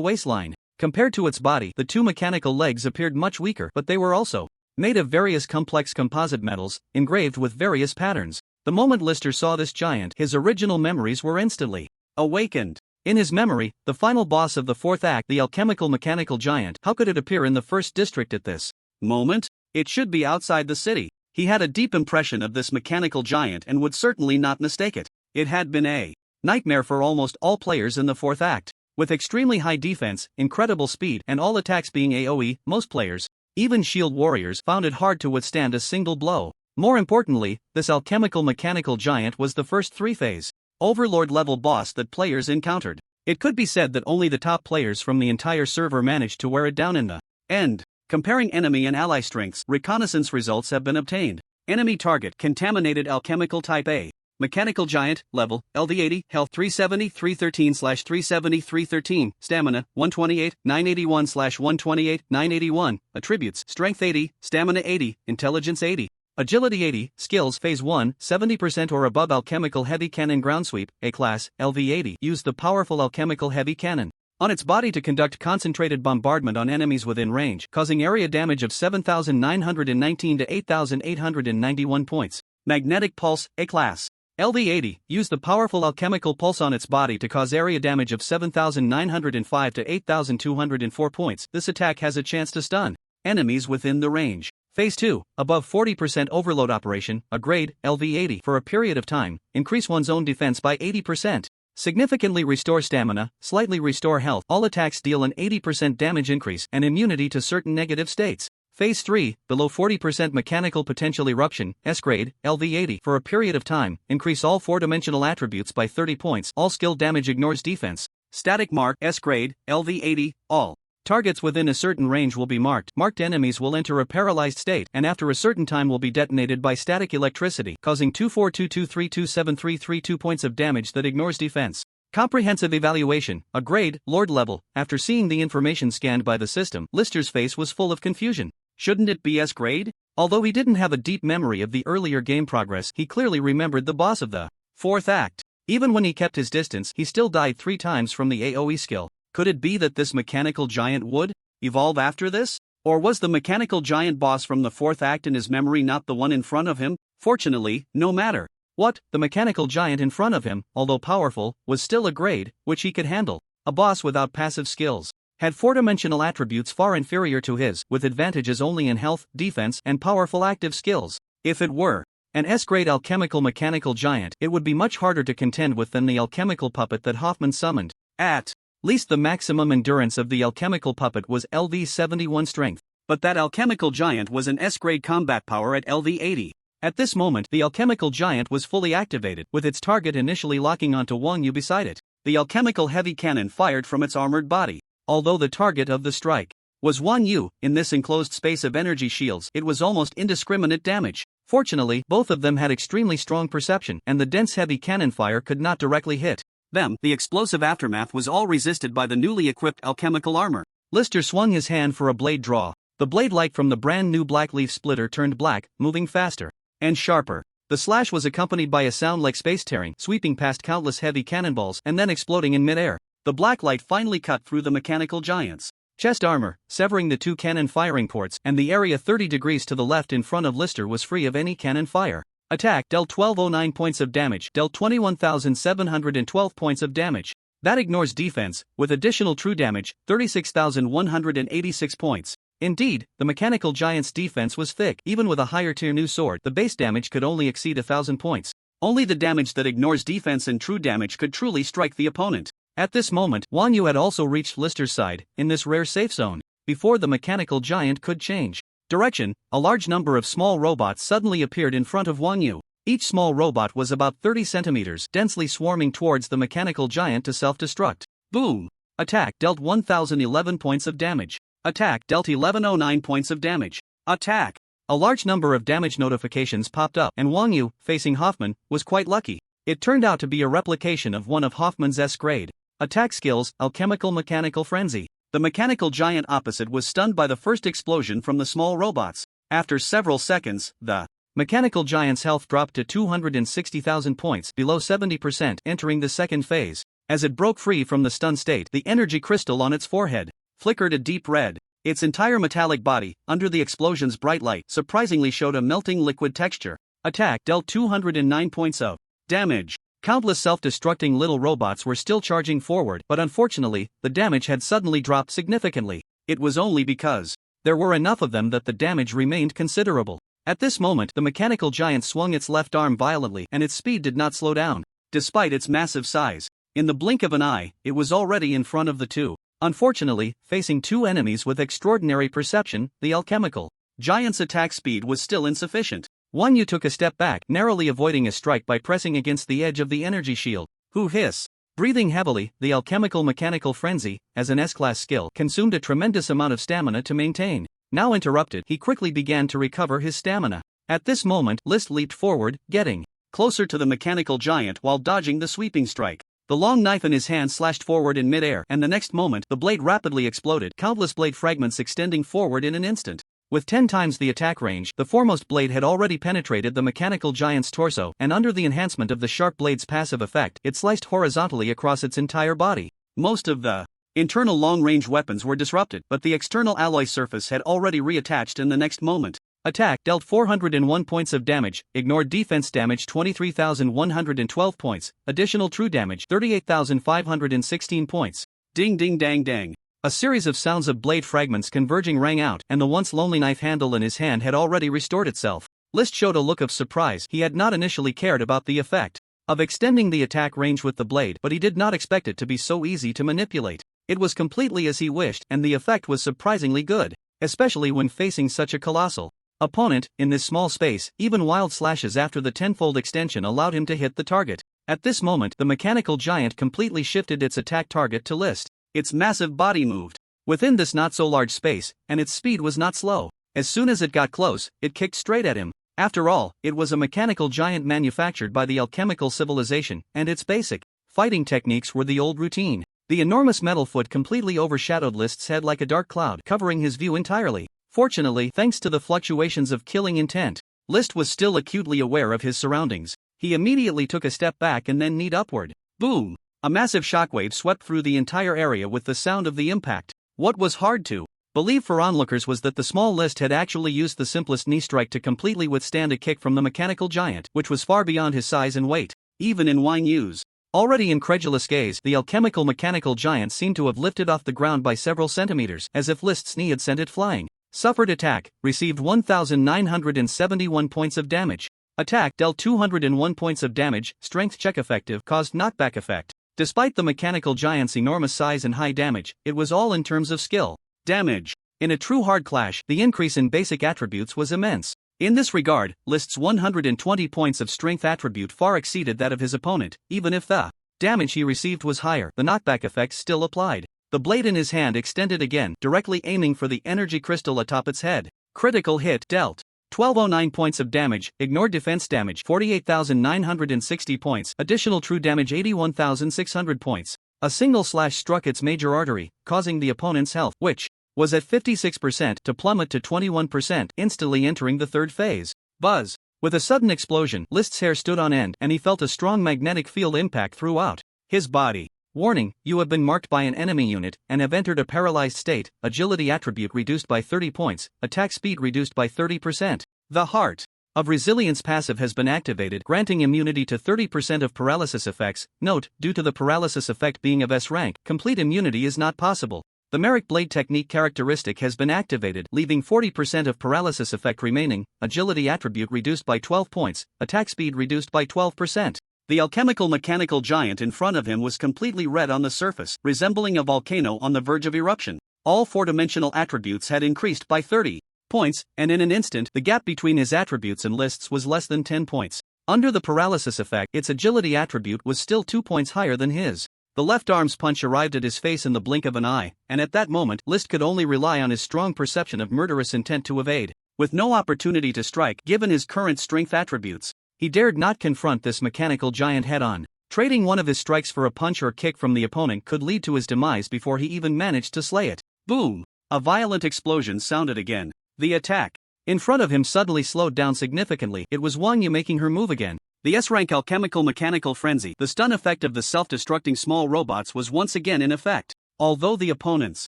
waistline. Compared to its body, the two mechanical legs appeared much weaker, but they were also made of various complex composite metals, engraved with various patterns. The moment Lister saw this giant, his original memories were instantly awakened. In his memory, the final boss of the fourth act, the alchemical mechanical giant, how could it appear in the first district at this moment? It should be outside the city. He had a deep impression of this mechanical giant and would certainly not mistake it. It had been a nightmare for almost all players in the fourth act. With extremely high defense, incredible speed, and all attacks being AoE, most players, even shield warriors, found it hard to withstand a single blow. More importantly, this alchemical mechanical giant was the first three-phase Overlord-level boss that players encountered. It could be said that only the top players from the entire server managed to wear it down in the end. Comparing enemy and ally strengths, reconnaissance results have been obtained. Enemy target, contaminated alchemical type A. Mechanical giant, level, LD80, health 370, 313/370, 313, stamina, 128, 981/128, 981, attributes, strength 80, stamina 80, intelligence 80. Agility 80, skills phase 1, 70% or above alchemical heavy cannon ground sweep, A class, LV80. Use the powerful alchemical heavy cannon on its body to conduct concentrated bombardment on enemies within range, causing area damage of 7,919 to 8,891 points. Magnetic pulse, A class, LV80. Use the powerful alchemical pulse on its body to cause area damage of 7,905 to 8,204 points. This attack has a chance to stun enemies within the range. Phase 2, above 40% overload operation, a grade, LV80. For a period of time, increase one's own defense by 80%. Significantly restore stamina, slightly restore health. All attacks deal an 80% damage increase and immunity to certain negative states. Phase 3, below 40% mechanical potential eruption, S-grade, LV80. For a period of time, increase all 4-dimensional attributes by 30 points. All skill damage ignores defense. Static mark, S-grade, LV80, all targets within a certain range will be marked. Marked enemies will enter a paralyzed state and after a certain time will be detonated by static electricity, causing 242232732 points of damage that ignores defense. Comprehensive evaluation, a grade, Lord level. After seeing the information scanned by the system, Lister's face was full of confusion. Shouldn't it be S-grade? Although he didn't have a deep memory of the earlier game progress, he clearly remembered the boss of the fourth act. Even when he kept his distance, he still died 3 times from the AoE skill. Could it be that this mechanical giant would evolve after this? Or was the mechanical giant boss from the fourth act in his memory not the one in front of him? Fortunately, no matter what, the mechanical giant in front of him, although powerful, was still a grade, which he could handle. A boss without passive skills. Had 4-dimensional attributes far inferior to his, with advantages only in health, defense, and powerful active skills. If it were an S-grade alchemical mechanical giant, it would be much harder to contend with than the alchemical puppet that Hoffman summoned. At least the maximum endurance of the alchemical puppet was LV71 strength. But that alchemical giant was an S-grade combat power at LV80. At this moment, the alchemical giant was fully activated, with its target initially locking onto Wang Yu beside it. The alchemical heavy cannon fired from its armored body. Although the target of the strike was Wang Yu, in this enclosed space of energy shields, it was almost indiscriminate damage. Fortunately, both of them had extremely strong perception, and the dense heavy cannon fire could not directly hit them. The explosive aftermath was all resisted by the newly equipped alchemical armor. Lister swung his hand for a blade draw. The blade light from the brand new black leaf splitter turned black, moving faster and sharper. The slash was accompanied by a sound like space tearing, sweeping past countless heavy cannonballs and then exploding in midair. The black light finally cut through the mechanical giant's chest armor, severing the 2 cannon firing ports, and the area 30 degrees to the left in front of Lister was free of any cannon fire. Attack, dealt 1209 points of damage, dealt 21,712 points of damage. That ignores defense, with additional true damage, 36,186 points. Indeed, the mechanical giant's defense was thick. Even with a higher tier new sword, the base damage could only exceed 1,000 points. Only the damage that ignores defense and true damage could truly strike the opponent. At this moment, Wang Yu had also reached Lister's side, in this rare safe zone. Before the mechanical giant could change direction, a large number of small robots suddenly appeared in front of Wang Yu. Each small robot was about 30 centimeters, densely swarming towards the mechanical giant to self-destruct. Boom! Attack, dealt 1,011 points of damage. Attack, dealt 1,109 points of damage. Attack! A large number of damage notifications popped up, and Wang Yu, facing Hoffman, was quite lucky. It turned out to be a replication of one of Hoffman's S-grade attack skills, Alchemical Mechanical Frenzy. The mechanical giant opposite was stunned by the first explosion from the small robots. After several seconds, the mechanical giant's health dropped to 260,000 points, below 70%, entering the second phase. As it broke free from the stun state, the energy crystal on its forehead flickered a deep red. Its entire metallic body, under the explosion's bright light, surprisingly showed a melting liquid texture. Attack dealt 209 points of damage. Countless self-destructing little robots were still charging forward, but unfortunately, the damage had suddenly dropped significantly. It was only because there were enough of them that the damage remained considerable. At this moment, the mechanical giant swung its left arm violently, and its speed did not slow down. Despite its massive size, in the blink of an eye, it was already in front of the two. Unfortunately, facing two enemies with extraordinary perception, the alchemical giant's attack speed was still insufficient. One Yu took a step back, narrowly avoiding a strike by pressing against the edge of the energy shield. Who hiss? Breathing heavily, the alchemical mechanical frenzy, as an S-class skill, consumed a tremendous amount of stamina to maintain. Now interrupted, he quickly began to recover his stamina. At this moment, List leaped forward, getting closer to the mechanical giant while dodging the sweeping strike. The long knife in his hand slashed forward in midair, and the next moment, the blade rapidly exploded, countless blade fragments extending forward in an instant. With 10 times the attack range, the foremost blade had already penetrated the mechanical giant's torso, and under the enhancement of the sharp blade's passive effect, it sliced horizontally across its entire body. Most of the internal long-range weapons were disrupted, but the external alloy surface had already reattached in the next moment. Attack dealt 401 points of damage, ignored defense damage 23,112 points, additional true damage 38,516 points. Ding ding dang dang. A series of sounds of blade fragments converging rang out, and the once lonely knife handle in his hand had already restored itself. List showed a look of surprise. He had not initially cared about the effect of extending the attack range with the blade, but he did not expect it to be so easy to manipulate. It was completely as he wished, and the effect was surprisingly good, especially when facing such a colossal opponent. In this small space, even wild slashes after the tenfold extension allowed him to hit the target. At this moment, the mechanical giant completely shifted its attack target to List. Its massive body moved within this not-so-large space, and its speed was not slow. As soon as it got close, it kicked straight at him. After all, it was a mechanical giant manufactured by the alchemical civilization, and its basic fighting techniques were the old routine. The enormous metal foot completely overshadowed List's head like a dark cloud, covering his view entirely. Fortunately, thanks to the fluctuations of killing intent, List was still acutely aware of his surroundings. He immediately took a step back and then kneed upward. Boom! A massive shockwave swept through the entire area with the sound of the impact. What was hard to believe for onlookers was that the small List had actually used the simplest knee strike to completely withstand a kick from the mechanical giant, which was far beyond his size and weight. Even in Wang Yu's already incredulous gaze, the alchemical mechanical giant seemed to have lifted off the ground by several centimeters, as if List's knee had sent it flying. Suffered attack, received 1,971 points of damage. Attack dealt 201 points of damage, strength check effective, caused knockback effect. Despite the mechanical giant's enormous size and high damage, it was all in terms of skill. Damage. In a true hard clash, the increase in basic attributes was immense. In this regard, List's 120 points of strength attribute far exceeded that of his opponent. Even if the damage he received was higher, the knockback effect still applied. The blade in his hand extended again, directly aiming for the energy crystal atop its head. Critical hit dealt 1209 points of damage, ignored defense damage 48,960 points, additional true damage 81,600 points. A single slash struck its major artery, causing the opponent's health, which was at 56%, to plummet to 21%, instantly entering the third phase. Buzz. With a sudden explosion, List's hair stood on end, and he felt a strong magnetic field impact throughout his body. Warning, you have been marked by an enemy unit, and have entered a paralyzed state, agility attribute reduced by 30 points, attack speed reduced by 30%. The Heart of Resilience passive has been activated, granting immunity to 30% of paralysis effects. Note, due to the paralysis effect being of S rank, complete immunity is not possible. The Merrick Blade technique characteristic has been activated, leaving 40% of paralysis effect remaining, agility attribute reduced by 12 points, attack speed reduced by 12%. The alchemical mechanical giant in front of him was completely red on the surface, resembling a volcano on the verge of eruption. All four-dimensional attributes had increased by 30 points, and in an instant, the gap between his attributes and List's was less than 10 points. Under the paralysis effect, its agility attribute was still 2 points higher than his. The left arm's punch arrived at his face in the blink of an eye, and at that moment, List could only rely on his strong perception of murderous intent to evade. With no opportunity to strike, given his current strength attributes, he dared not confront this mechanical giant head-on. Trading one of his strikes for a punch or kick from the opponent could lead to his demise before he even managed to slay it. Boom! A violent explosion sounded again. The attack in front of him suddenly slowed down significantly. It was Wang Yu making her move again. The S-rank alchemical mechanical frenzy, the stun effect of the self-destructing small robots, was once again in effect. Although the opponent's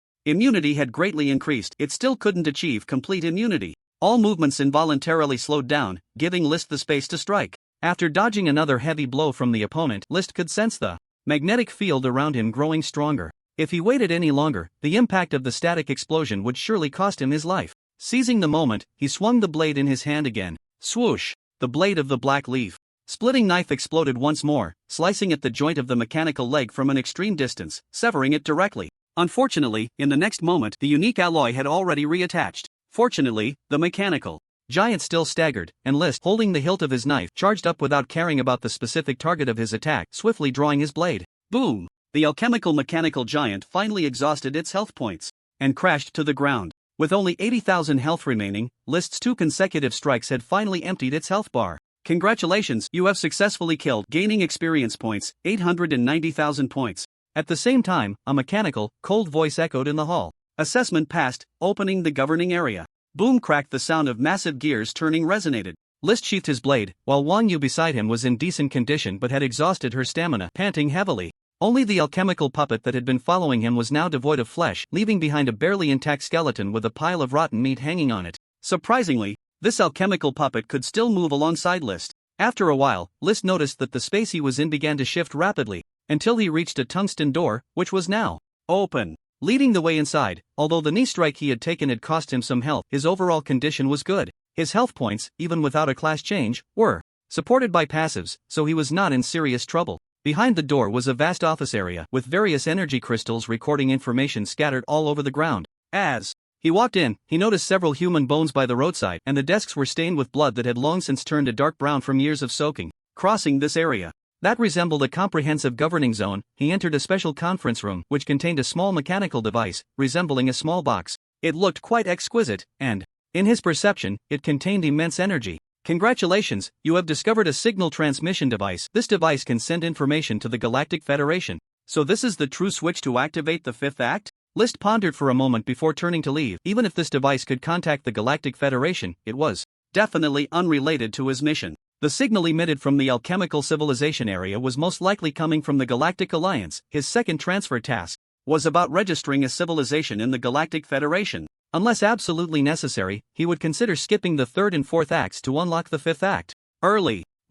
immunity had greatly increased, it still couldn't achieve complete immunity. All movements involuntarily slowed down, giving List the space to strike. After dodging another heavy blow from the opponent, List could sense the magnetic field around him growing stronger. If he waited any longer, the impact of the static explosion would surely cost him his life. Seizing the moment, he swung the blade in his hand again. Swoosh! The blade of the black leaf splitting knife exploded once more, slicing at the joint of the mechanical leg from an extreme distance, severing it directly. Unfortunately, in the next moment, the unique alloy had already reattached. Fortunately, the mechanical giant still staggered, and List, holding the hilt of his knife, charged up without caring about the specific target of his attack, swiftly drawing his blade. Boom! The alchemical mechanical giant finally exhausted its health points and crashed to the ground. With only 80,000 health remaining, List's 2 consecutive strikes had finally emptied its health bar. Congratulations, you have successfully killed, gaining experience points, 890,000 points. At the same time, a mechanical, cold voice echoed in the hall. Assessment passed, opening the governing area. Boom cracked, the sound of massive gears turning resonated. List sheathed his blade, while Wang Yu beside him was in decent condition but had exhausted her stamina, panting heavily. Only the alchemical puppet that had been following him was now devoid of flesh, leaving behind a barely intact skeleton with a pile of rotten meat hanging on it. Surprisingly, this alchemical puppet could still move alongside List. After a while, List noticed that the space he was in began to shift rapidly, until he reached a tungsten door, which was now open. Leading the way inside, although the knee strike he had taken had cost him some health, his overall condition was good. His health points, even without a class change, were supported by passives, so he was not in serious trouble. Behind the door was a vast office area, with various energy crystals recording information scattered all over the ground. As he walked in, he noticed several human bones by the roadside, and the desks were stained with blood that had long since turned a dark brown from years of soaking. Crossing this area that resembled a comprehensive governing zone, he entered a special conference room, which contained a small mechanical device, resembling a small box. It looked quite exquisite, and, in his perception, it contained immense energy. Congratulations, you have discovered a signal transmission device. This device can send information to the Galactic Federation. So this is the true switch to activate the fifth act? List pondered for a moment before turning to leave. Even if this device could contact the Galactic Federation, it was definitely unrelated to his mission. The signal emitted from the alchemical civilization area was most likely coming from the Galactic Alliance. His second transfer task was about registering a civilization in the Galactic Federation. Unless absolutely necessary, he would consider skipping the third and fourth acts to unlock the fifth act.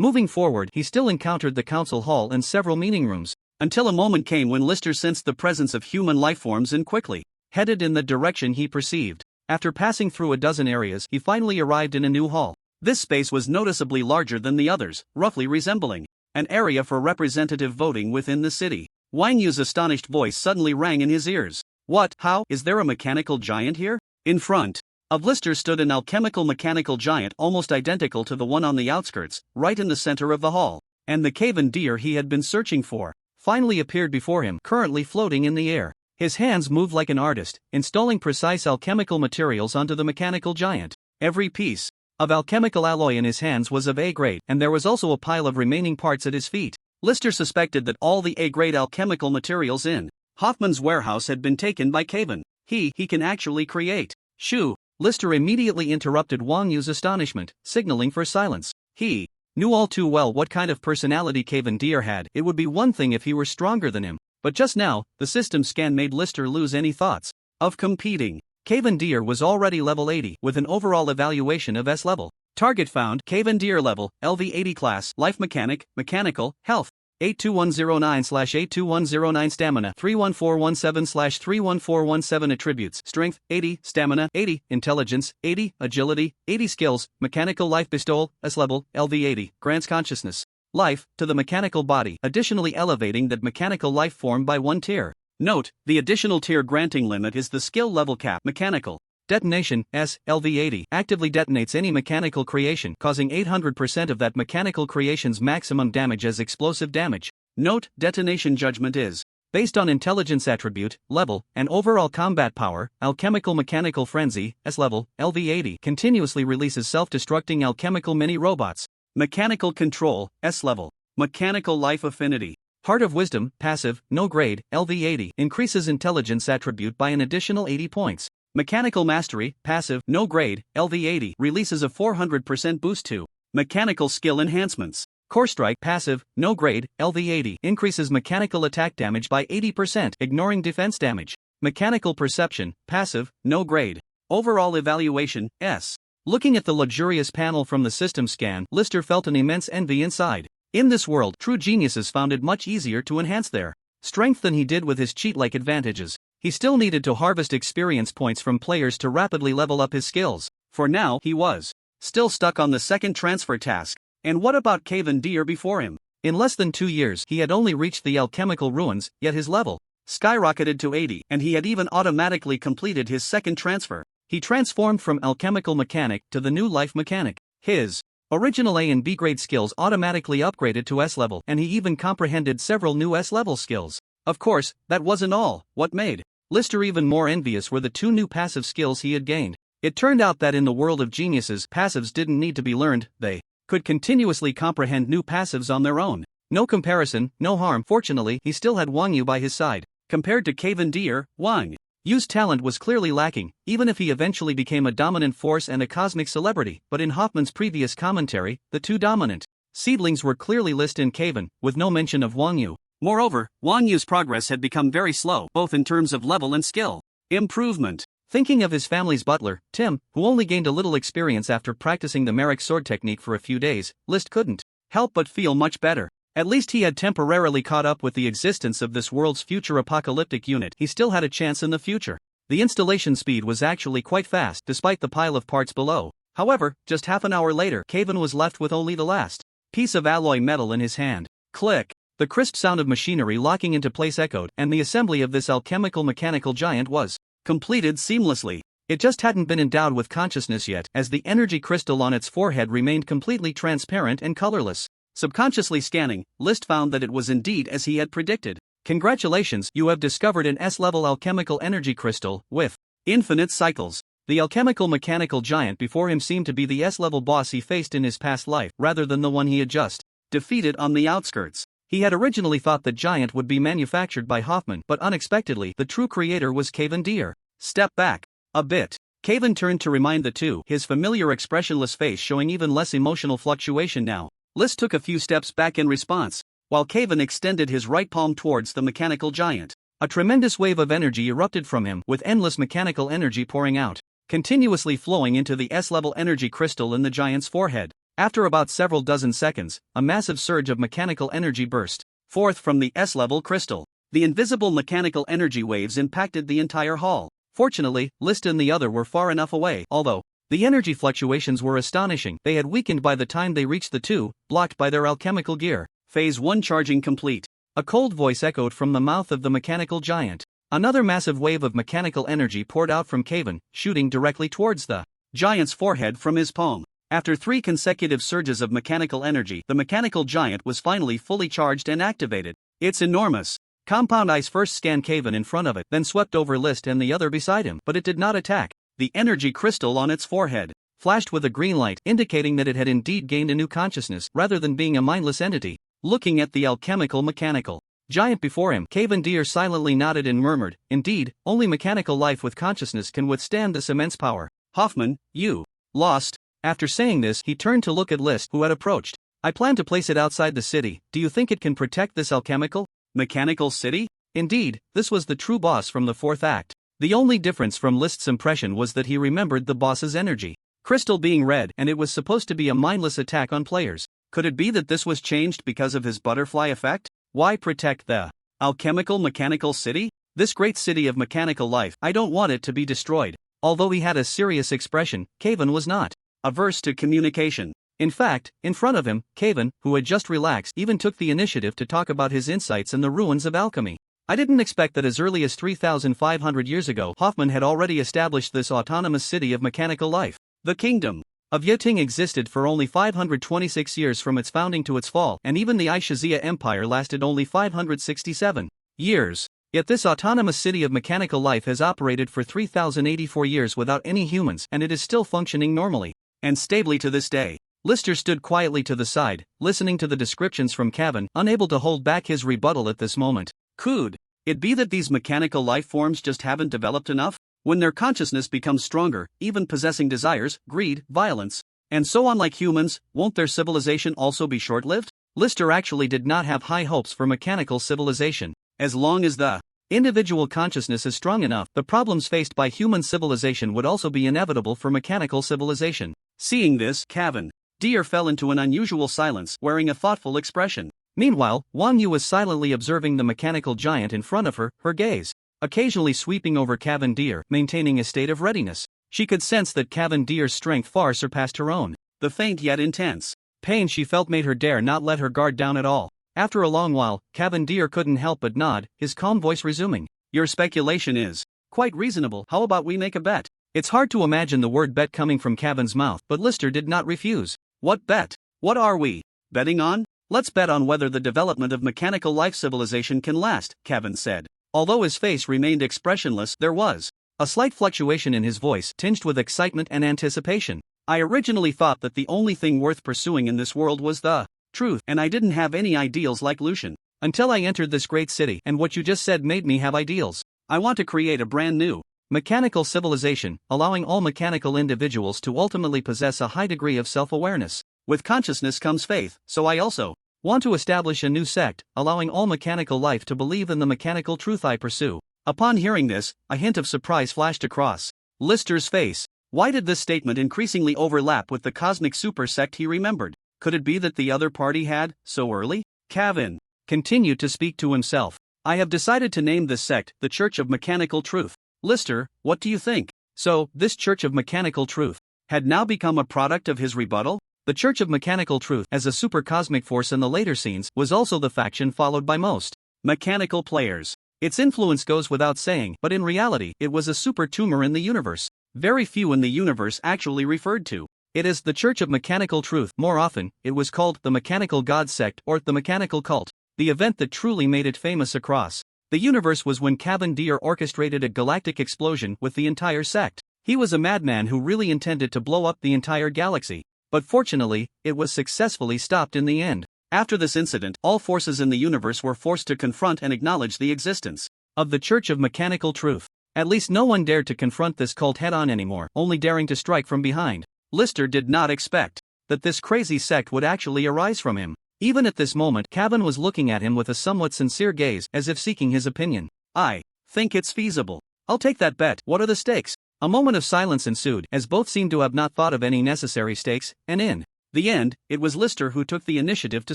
Moving forward, he still encountered the council hall and several meeting rooms, until a moment came when Lister sensed the presence of human lifeforms and quickly headed in the direction he perceived. After passing through a dozen areas, he finally arrived in a new hall. This space was noticeably larger than the others, roughly resembling an area for representative voting within the city. Wang Yu's astonished voice suddenly rang in his ears. What? How? Is there a mechanical giant here? In front of Lister stood an alchemical mechanical giant almost identical to the one on the outskirts, right in the center of the hall. And the caven deer he had been searching for finally appeared before him, currently floating in the air. His hands moved like an artist, installing precise alchemical materials onto the mechanical giant. Every piece of alchemical alloy in his hands was of A grade, and there was also a pile of remaining parts at his feet. Lister suspected that all the A-grade alchemical materials in Hoffman's warehouse had been taken by Caven. He can actually create. Shoo! Lister immediately interrupted Wang Yu's astonishment, signaling for silence. He knew all too well what kind of personality Caven Deer had. It would be one thing if he were stronger than him, but just now, the system scan made Lister lose any thoughts of competing. Caven Deer was already level 80, with an overall evaluation of S level. Target found, Caven Deer level, LV80 class, life mechanic, mechanical, health, 82109/82109 stamina, 31417/31417 attributes, strength, 80, stamina, 80, intelligence, 80, agility, 80 skills, mechanical life bestowal, S level, LV80, grants consciousness, life, to the mechanical body, additionally elevating that mechanical life form by one tier. Note, the additional tier granting limit is the skill level cap. Mechanical detonation, S, LV80, actively detonates any mechanical creation, causing 800% of that mechanical creation's maximum damage as explosive damage. Note, detonation judgment is based on intelligence attribute, level, and overall combat power. Alchemical mechanical frenzy, S level, LV80, continuously releases self-destructing alchemical mini-robots. Mechanical control, S level, mechanical life affinity. Heart of Wisdom, passive, no grade, LV80, increases intelligence attribute by an additional 80 points. Mechanical Mastery, passive, no grade, LV80, releases a 400% boost to mechanical skill enhancements. Core Strike passive, no grade, LV80 increases mechanical attack damage by 80%, ignoring defense damage. Mechanical Perception, passive, no grade. Overall evaluation, S. Looking at the luxurious panel from the system scan, Lister felt an immense envy inside. In this world, true geniuses found it much easier to enhance their strength than he did with his cheat-like advantages. He still needed to harvest experience points from players to rapidly level up his skills. For now, he was still stuck on the second transfer task. And what about Caven Deer before him? In less than 2 years, he had only reached the alchemical ruins, yet his level skyrocketed to 80, and he had even automatically completed his second transfer. He transformed from alchemical mechanic to the new life mechanic. His original A and B grade skills automatically upgraded to S level, and he even comprehended several new S level skills. Of course, that wasn't all. What made Lister even more envious were the 2 new passive skills he had gained. It turned out that in the world of geniuses, passives didn't need to be learned, they could continuously comprehend new passives on their own. No comparison, no harm. Fortunately, he still had Wang Yu by his side. Compared to Caven Deer, Wang Yu's talent was clearly lacking, even if he eventually became a dominant force and a cosmic celebrity. But in Hoffman's previous commentary, the 2 dominant seedlings were clearly listed in Caven, with no mention of Wang Yu. Moreover, Wang Yu's progress had become very slow, both in terms of level and skill improvement. Thinking of his family's butler, Tim, who only gained a little experience after practicing the Merrick sword technique for a few days, List couldn't help but feel much better. At least he had temporarily caught up with the existence of this world's future apocalyptic unit. He still had a chance in the future. The installation speed was actually quite fast, despite the pile of parts below. However, just half an hour later, Caven was left with only the last piece of alloy metal in his hand. Click! The crisp sound of machinery locking into place echoed, and the assembly of this alchemical mechanical giant was completed seamlessly. It just hadn't been endowed with consciousness yet, as the energy crystal on its forehead remained completely transparent and colorless. Subconsciously scanning, List found that it was indeed as he had predicted. Congratulations, you have discovered an S-level alchemical energy crystal, with infinite cycles. The alchemical mechanical giant before him seemed to be the S-level boss he faced in his past life, rather than the one he had just defeated on the outskirts. He had originally thought the giant would be manufactured by Hoffman, but unexpectedly, the true creator was Caven Deer. Step back a bit. Caven turned to remind the 2, his familiar expressionless face showing even less emotional fluctuation now. List took a few steps back in response, while Caven extended his right palm towards the mechanical giant. A tremendous wave of energy erupted from him, with endless mechanical energy pouring out, continuously flowing into the S-level energy crystal in the giant's forehead. After about several dozen seconds, a massive surge of mechanical energy burst forth from the S-level crystal. The invisible mechanical energy waves impacted the entire hall. Fortunately, List and the other were far enough away, although the energy fluctuations were astonishing. They had weakened by the time they reached the 2, blocked by their alchemical gear. Phase 1 charging complete. A cold voice echoed from the mouth of the mechanical giant. Another massive wave of mechanical energy poured out from Caven, shooting directly towards the giant's forehead from his palm. After 3 consecutive surges of mechanical energy, the mechanical giant was finally fully charged and activated. It's enormous. Compound eyes first scanned Caven in front of it, then swept over List and the other beside him, but it did not attack. The energy crystal on its forehead flashed with a green light, indicating that it had indeed gained a new consciousness, rather than being a mindless entity. Looking at the alchemical mechanical giant before him, Caven Deer silently nodded and murmured, "Indeed, only mechanical life with consciousness can withstand this immense power. Hoffman, you lost." After saying this, he turned to look at List, who had approached. "I plan to place it outside the city. Do you think it can protect this alchemical mechanical city?" Indeed, this was the true boss from the 4th act. The only difference from List's impression was that he remembered the boss's energy crystal being red, and it was supposed to be a mindless attack on players. Could it be that this was changed because of his butterfly effect? Why protect the alchemical mechanical city? This great city of mechanical life, I don't want it to be destroyed. Although he had a serious expression, Caven was not averse to communication. In fact, in front of him, Caven, who had just relaxed, even took the initiative to talk about his insights in the ruins of alchemy. I didn't expect that as early as 3,500 years ago, Hoffman had already established this autonomous city of mechanical life. The kingdom of Yeting existed for only 526 years from its founding to its fall, and even the Aishazia Empire lasted only 567 years. Yet this autonomous city of mechanical life has operated for 3,084 years without any humans, and it is still functioning normally and stably to this day. Lister stood quietly to the side, listening to the descriptions from Caven, unable to hold back his rebuttal at this moment. Could it be that these mechanical life forms just haven't developed enough? When their consciousness becomes stronger, even possessing desires, greed, violence, and so on like humans, won't their civilization also be short-lived? Lister actually did not have high hopes for mechanical civilization. As long as the individual consciousness is strong enough, the problems faced by human civilization would also be inevitable for mechanical civilization. Seeing this, Cavan Deer fell into an unusual silence, wearing a thoughtful expression. Meanwhile, Wang Yu was silently observing the mechanical giant in front of her, her gaze occasionally sweeping over Cavan Deer, maintaining a state of readiness. She could sense that Cavan Deer's strength far surpassed her own. The faint yet intense pain she felt made her dare not let her guard down at all. After a long while, Cavan Deer couldn't help but nod, his calm voice resuming. Your speculation is quite reasonable. How about we make a bet? It's hard to imagine the word bet coming from Cavan's mouth, but Lister did not refuse. What bet? What are we betting on? Let's bet on whether the development of mechanical life civilization can last, Cavan said. Although his face remained expressionless, there was a slight fluctuation in his voice, tinged with excitement and anticipation. I originally thought that the only thing worth pursuing in this world was the truth, and I didn't have any ideals like Lucian. Until I entered this great city, and what you just said made me have ideals. I want to create a brand new mechanical civilization, allowing all mechanical individuals to ultimately possess a high degree of self-awareness. With consciousness comes faith, so I also want to establish a new sect, allowing all mechanical life to believe in the mechanical truth I pursue. Upon hearing this, a hint of surprise flashed across Lister's face. Why did this statement increasingly overlap with the cosmic super sect he remembered? Could it be that the other party had, so early? Cavan continued to speak to himself. I have decided to name this sect the Church of Mechanical Truth. Lister, what do you think? So, this Church of Mechanical Truth had now become a product of his rebuttal? The Church of Mechanical Truth, as a super cosmic force in the later scenes, was also the faction followed by most mechanical players. Its influence goes without saying, but in reality, it was a super tumor in the universe. Very few in the universe actually referred to it as the Church of Mechanical Truth. More often, it was called the Mechanical God Sect or the Mechanical Cult. The event that truly made it famous across the universe was when Cavan Deer orchestrated a galactic explosion with the entire sect. He was a madman who really intended to blow up the entire galaxy. But fortunately, it was successfully stopped in the end. After this incident, all forces in the universe were forced to confront and acknowledge the existence of the Church of Mechanical Truth. At least no one dared to confront this cult head-on anymore, only daring to strike from behind. Lister did not expect that this crazy sect would actually arise from him. Even at this moment, Cavan was looking at him with a somewhat sincere gaze, as if seeking his opinion. I think it's feasible. I'll take that bet. What are the stakes? A moment of silence ensued, as both seemed to have not thought of any necessary stakes, and in the end, it was Lister who took the initiative to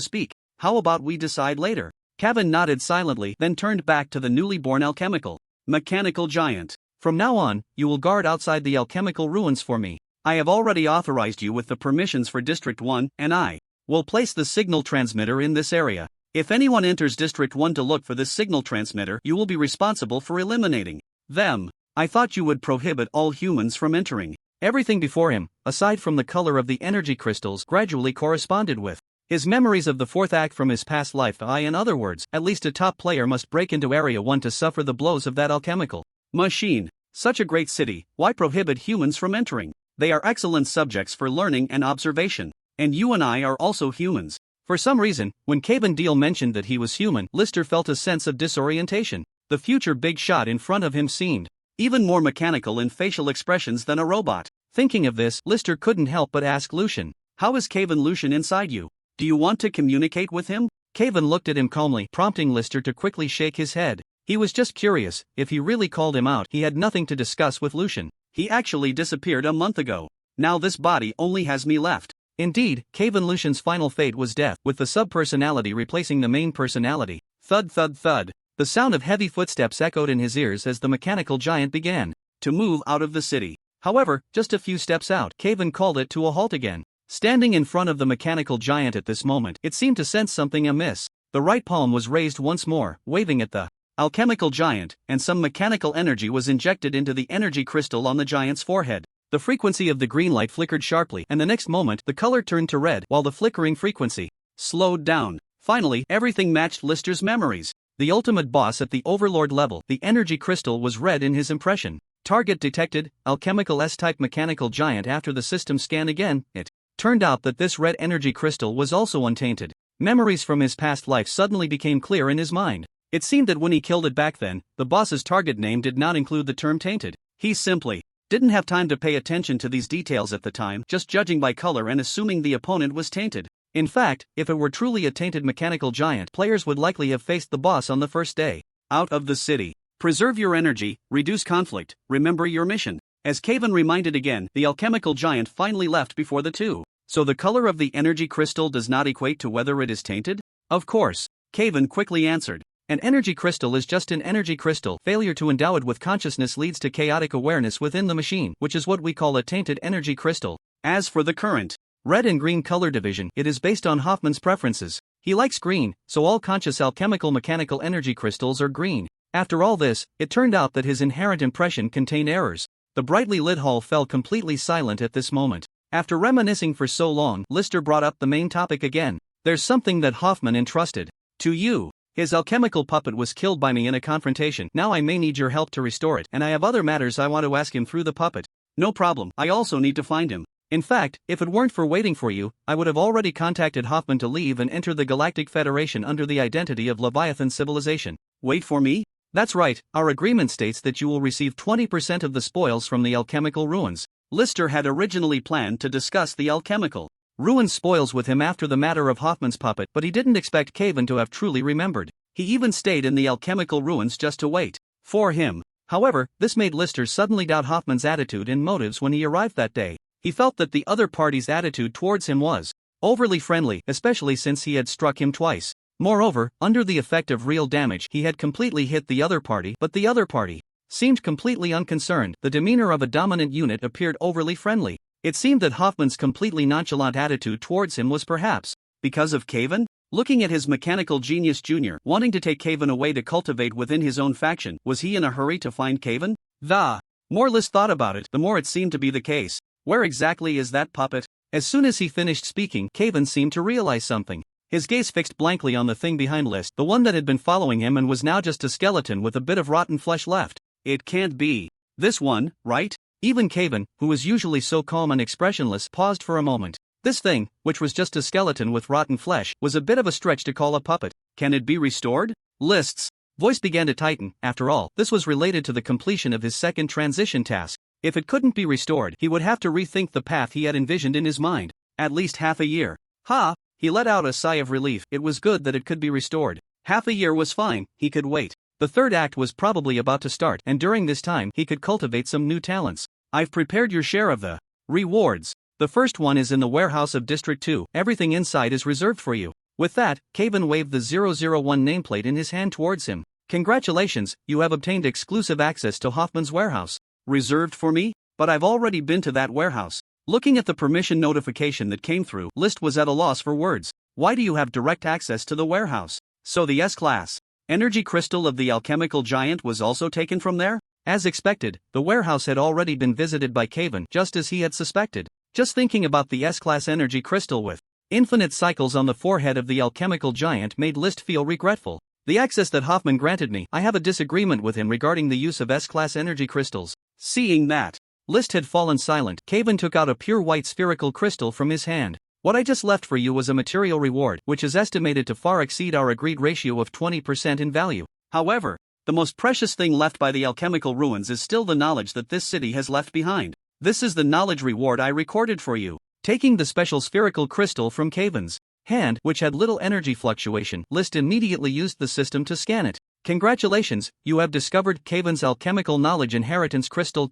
speak. How about we decide later? Cavan nodded silently, then turned back to the newly born alchemical mechanical giant. From now on, you will guard outside the alchemical ruins for me. I have already authorized you with the permissions for District 1, and I will place the signal transmitter in this area. If anyone enters District 1 to look for this signal transmitter, you will be responsible for eliminating them. I thought you would prohibit all humans from entering. Everything before him, aside from the color of the energy crystals, gradually corresponded with his memories of the fourth act from his past life. In other words, at least a top player must break into Area 1 to suffer the blows of that alchemical machine. Such a great city, why prohibit humans from entering? They are excellent subjects for learning and observation. And you and I are also humans. For some reason, when Cavan Deer mentioned that he was human, Lister felt a sense of disorientation. The future big shot in front of him seemed even more mechanical in facial expressions than a robot. Thinking of this, Lister couldn't help but ask Lucian, how is Cavan Lucian inside you? Do you want to communicate with him? Cavan looked at him calmly, prompting Lister to quickly shake his head. He was just curious, if he really called him out, he had nothing to discuss with Lucian. He actually disappeared a month ago. Now this body only has me left. Indeed, Cavan Lucian's final fate was death, with the sub-personality replacing the main personality. Thud thud thud. The sound of heavy footsteps echoed in his ears as the mechanical giant began to move out of the city. However, just a few steps out, Cavan called it to a halt again. Standing in front of the mechanical giant at this moment, it seemed to sense something amiss. The right palm was raised once more, waving at the alchemical giant, and some mechanical energy was injected into the energy crystal on the giant's forehead. The frequency of the green light flickered sharply, and the next moment, the color turned to red, while the flickering frequency slowed down. Finally, everything matched Lister's memories. The ultimate boss at the Overlord level, the energy crystal was red in his impression. Target detected, alchemical S-type mechanical giant. After the system scan again, it turned out that this red energy crystal was also untainted. Memories from his past life suddenly became clear in his mind. It seemed that when he killed it back then, the boss's target name did not include the term tainted. He simply didn't have time to pay attention to these details at the time, just judging by color and assuming the opponent was tainted. In fact, if it were truly a tainted mechanical giant, players would likely have faced the boss on the first day. Out of the city. Preserve your energy, reduce conflict, remember your mission. As Kaven reminded again, the alchemical giant finally left before the two. So the color of the energy crystal does not equate to whether it is tainted? Of course. Kaven quickly answered. An energy crystal is just an energy crystal. Failure to endow it with consciousness leads to chaotic awareness within the machine, which is what we call a tainted energy crystal. As for the current red and green color division, it is based on Hoffman's preferences. He likes green, so all conscious alchemical mechanical energy crystals are green. After all this, it turned out that his inherent impression contained errors. The brightly lit hall fell completely silent at this moment. After reminiscing for so long, Lister brought up the main topic again. There's something that Hoffman entrusted to you. His alchemical puppet was killed by me in a confrontation. Now I may need your help to restore it, and I have other matters I want to ask him through the puppet. No problem, I also need to find him. In fact, if it weren't for waiting for you, I would have already contacted Hoffman to leave and enter the Galactic Federation under the identity of Leviathan Civilization. Wait for me? That's right, our agreement states that you will receive 20% of the spoils from the alchemical ruins. Lister had originally planned to discuss the alchemical ruins spoils with him after the matter of Hoffman's puppet, but he didn't expect Kaven to have truly remembered. He even stayed in the alchemical ruins just to wait for him. However, this made Lister suddenly doubt Hoffman's attitude and motives when he arrived that day. He felt that the other party's attitude towards him was overly friendly, especially since he had struck him twice. Moreover, under the effect of real damage, he had completely hit the other party, but the other party seemed completely unconcerned. The demeanor of a dominant unit appeared overly friendly. It seemed that Hoffman's completely nonchalant attitude towards him was perhaps because of Kaven? Looking at his mechanical genius Jr., wanting to take Kaven away to cultivate within his own faction, was he in a hurry to find Kaven? The more Liz thought about it, the more it seemed to be the case. Where exactly is that puppet? As soon as he finished speaking, Kaven seemed to realize something. His gaze fixed blankly on the thing behind List, the one that had been following him and was now just a skeleton with a bit of rotten flesh left. It can't be this one, right? Even Kaven, who was usually so calm and expressionless, paused for a moment. This thing, which was just a skeleton with rotten flesh, was a bit of a stretch to call a puppet. Can it be restored? List's voice began to tighten. After all, this was related to the completion of his second transition task. If it couldn't be restored, he would have to rethink the path he had envisioned in his mind. At least half a year. Ha! He let out a sigh of relief. It was good that it could be restored. Half a year was fine, he could wait. The third act was probably about to start, and during this time he could cultivate some new talents. I've prepared your share of the rewards. The first one is in the warehouse of District 2. Everything inside is reserved for you. With that, Kaven waved the 001 nameplate in his hand towards him. Congratulations, you have obtained exclusive access to Hoffman's warehouse. Reserved for me? But I've already been to that warehouse. Looking at the permission notification that came through, List was at a loss for words. Why do you have direct access to the warehouse? So the S-Class energy crystal of the alchemical giant was also taken from there? As expected, the warehouse had already been visited by Kaven, just as he had suspected. Just thinking about the S-Class energy crystal with infinite cycles on the forehead of the alchemical giant made List feel regretful. The access that Hoffman granted me, I have a disagreement with him regarding the use of S-Class energy crystals. Seeing that List had fallen silent, Kaven took out a pure white spherical crystal from his hand. What I just left for you was a material reward, which is estimated to far exceed our agreed ratio of 20% in value. However, the most precious thing left by the alchemical ruins is still the knowledge that this city has left behind. This is the knowledge reward I recorded for you. Taking the special spherical crystal from Kaven's hand, which had little energy fluctuation, List immediately used the system to scan it. Congratulations, you have discovered Kaven's alchemical knowledge inheritance crystal.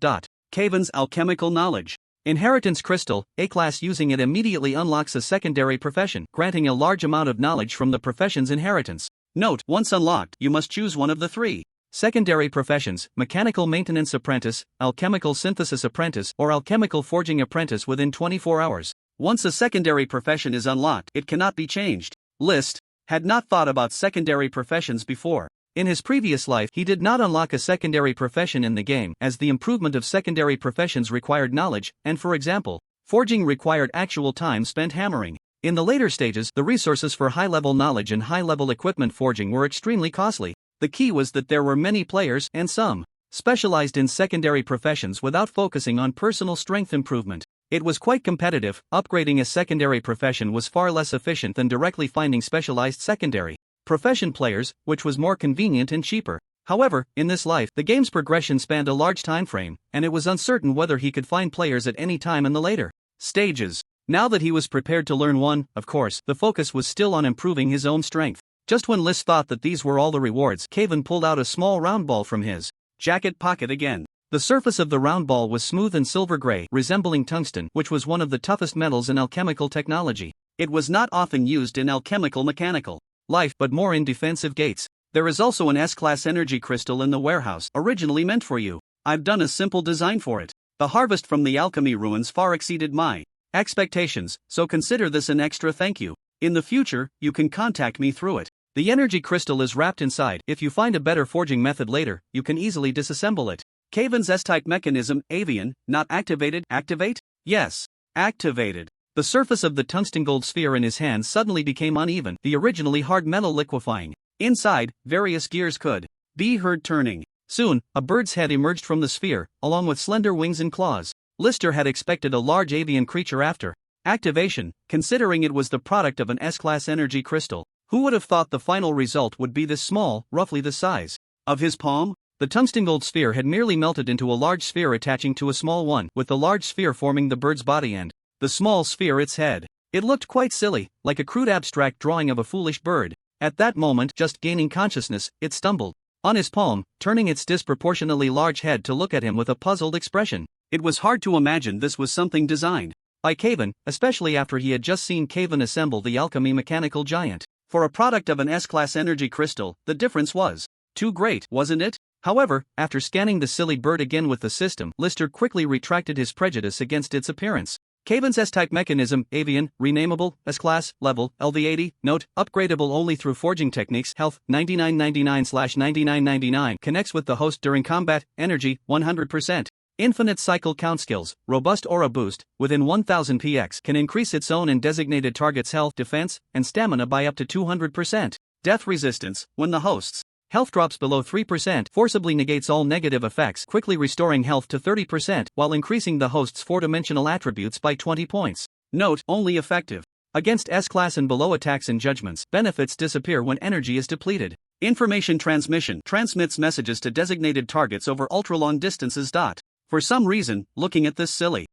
Kaven's alchemical knowledge inheritance crystal, A-Class. Using it immediately unlocks a secondary profession, granting a large amount of knowledge from the profession's inheritance. Note, once unlocked, you must choose one of the three secondary professions: Mechanical Maintenance Apprentice, Alchemical Synthesis Apprentice, or Alchemical Forging Apprentice within 24 hours. Once a secondary profession is unlocked, it cannot be changed. List had not thought about secondary professions before. In his previous life, he did not unlock a secondary profession in the game, as the improvement of secondary professions required knowledge, and for example, forging required actual time spent hammering. In the later stages, the resources for high-level knowledge and high-level equipment forging were extremely costly. The key was that there were many players, and some specialized in secondary professions without focusing on personal strength improvement. It was quite competitive. Upgrading a secondary profession was far less efficient than directly finding specialized secondary profession players, which was more convenient and cheaper. However, in this life, the game's progression spanned a large time frame, and it was uncertain whether he could find players at any time in the later stages. Now that he was prepared to learn one, of course, the focus was still on improving his own strength. Just when Liz thought that these were all the rewards, Caven pulled out a small round ball from his jacket pocket again. The surface of the round ball was smooth and silver gray, resembling tungsten, which was one of the toughest metals in alchemical technology. It was not often used in alchemical mechanical life, but more in defensive gates. There is also an S-class energy crystal in the warehouse, originally meant for you. I've done a simple design for it. The harvest from the alchemy ruins far exceeded my expectations, so consider this an extra thank you. In the future, you can contact me through it. The energy crystal is wrapped inside. If you find a better forging method later, you can easily disassemble it. Caven's S-type mechanism, avian, not activated. Activate? Yes. Activated. The surface of the tungsten gold sphere in his hand suddenly became uneven, the originally hard metal liquefying. Inside, various gears could be heard turning. Soon, a bird's head emerged from the sphere, along with slender wings and claws. Lister had expected a large avian creature after activation, considering it was the product of an S-class energy crystal. Who would have thought the final result would be this small, roughly the size of his palm? The tungsten gold sphere had merely melted into a large sphere attaching to a small one, with the large sphere forming the bird's body and the small sphere its head. It looked quite silly, like a crude abstract drawing of a foolish bird. At that moment, just gaining consciousness, it stumbled on his palm, turning its disproportionately large head to look at him with a puzzled expression. It was hard to imagine this was something designed by Caven, especially after he had just seen Caven assemble the alchemy mechanical giant. For a product of an S-class energy crystal, the difference was too great, wasn't it? However, after scanning the silly bird again with the system, Lister quickly retracted his prejudice against its appearance. Caven's S-type mechanism, avian, renameable, S-class, level, LV80, note, upgradable only through forging techniques, health, 9999/9999, connects with the host during combat, energy, 100%. Infinite cycle count skills, robust aura boost, within 1000 px, can increase its own and designated target's health, defense, and stamina by up to 200%. Death resistance, when the host's health drops below 3%, forcibly negates all negative effects, quickly restoring health to 30% while increasing the host's four-dimensional attributes by 20 points. Note, only effective against S-class and below attacks and judgments. Benefits disappear when energy is depleted. Information transmission transmits messages to designated targets over ultra-long distances. For some reason, looking at this silly,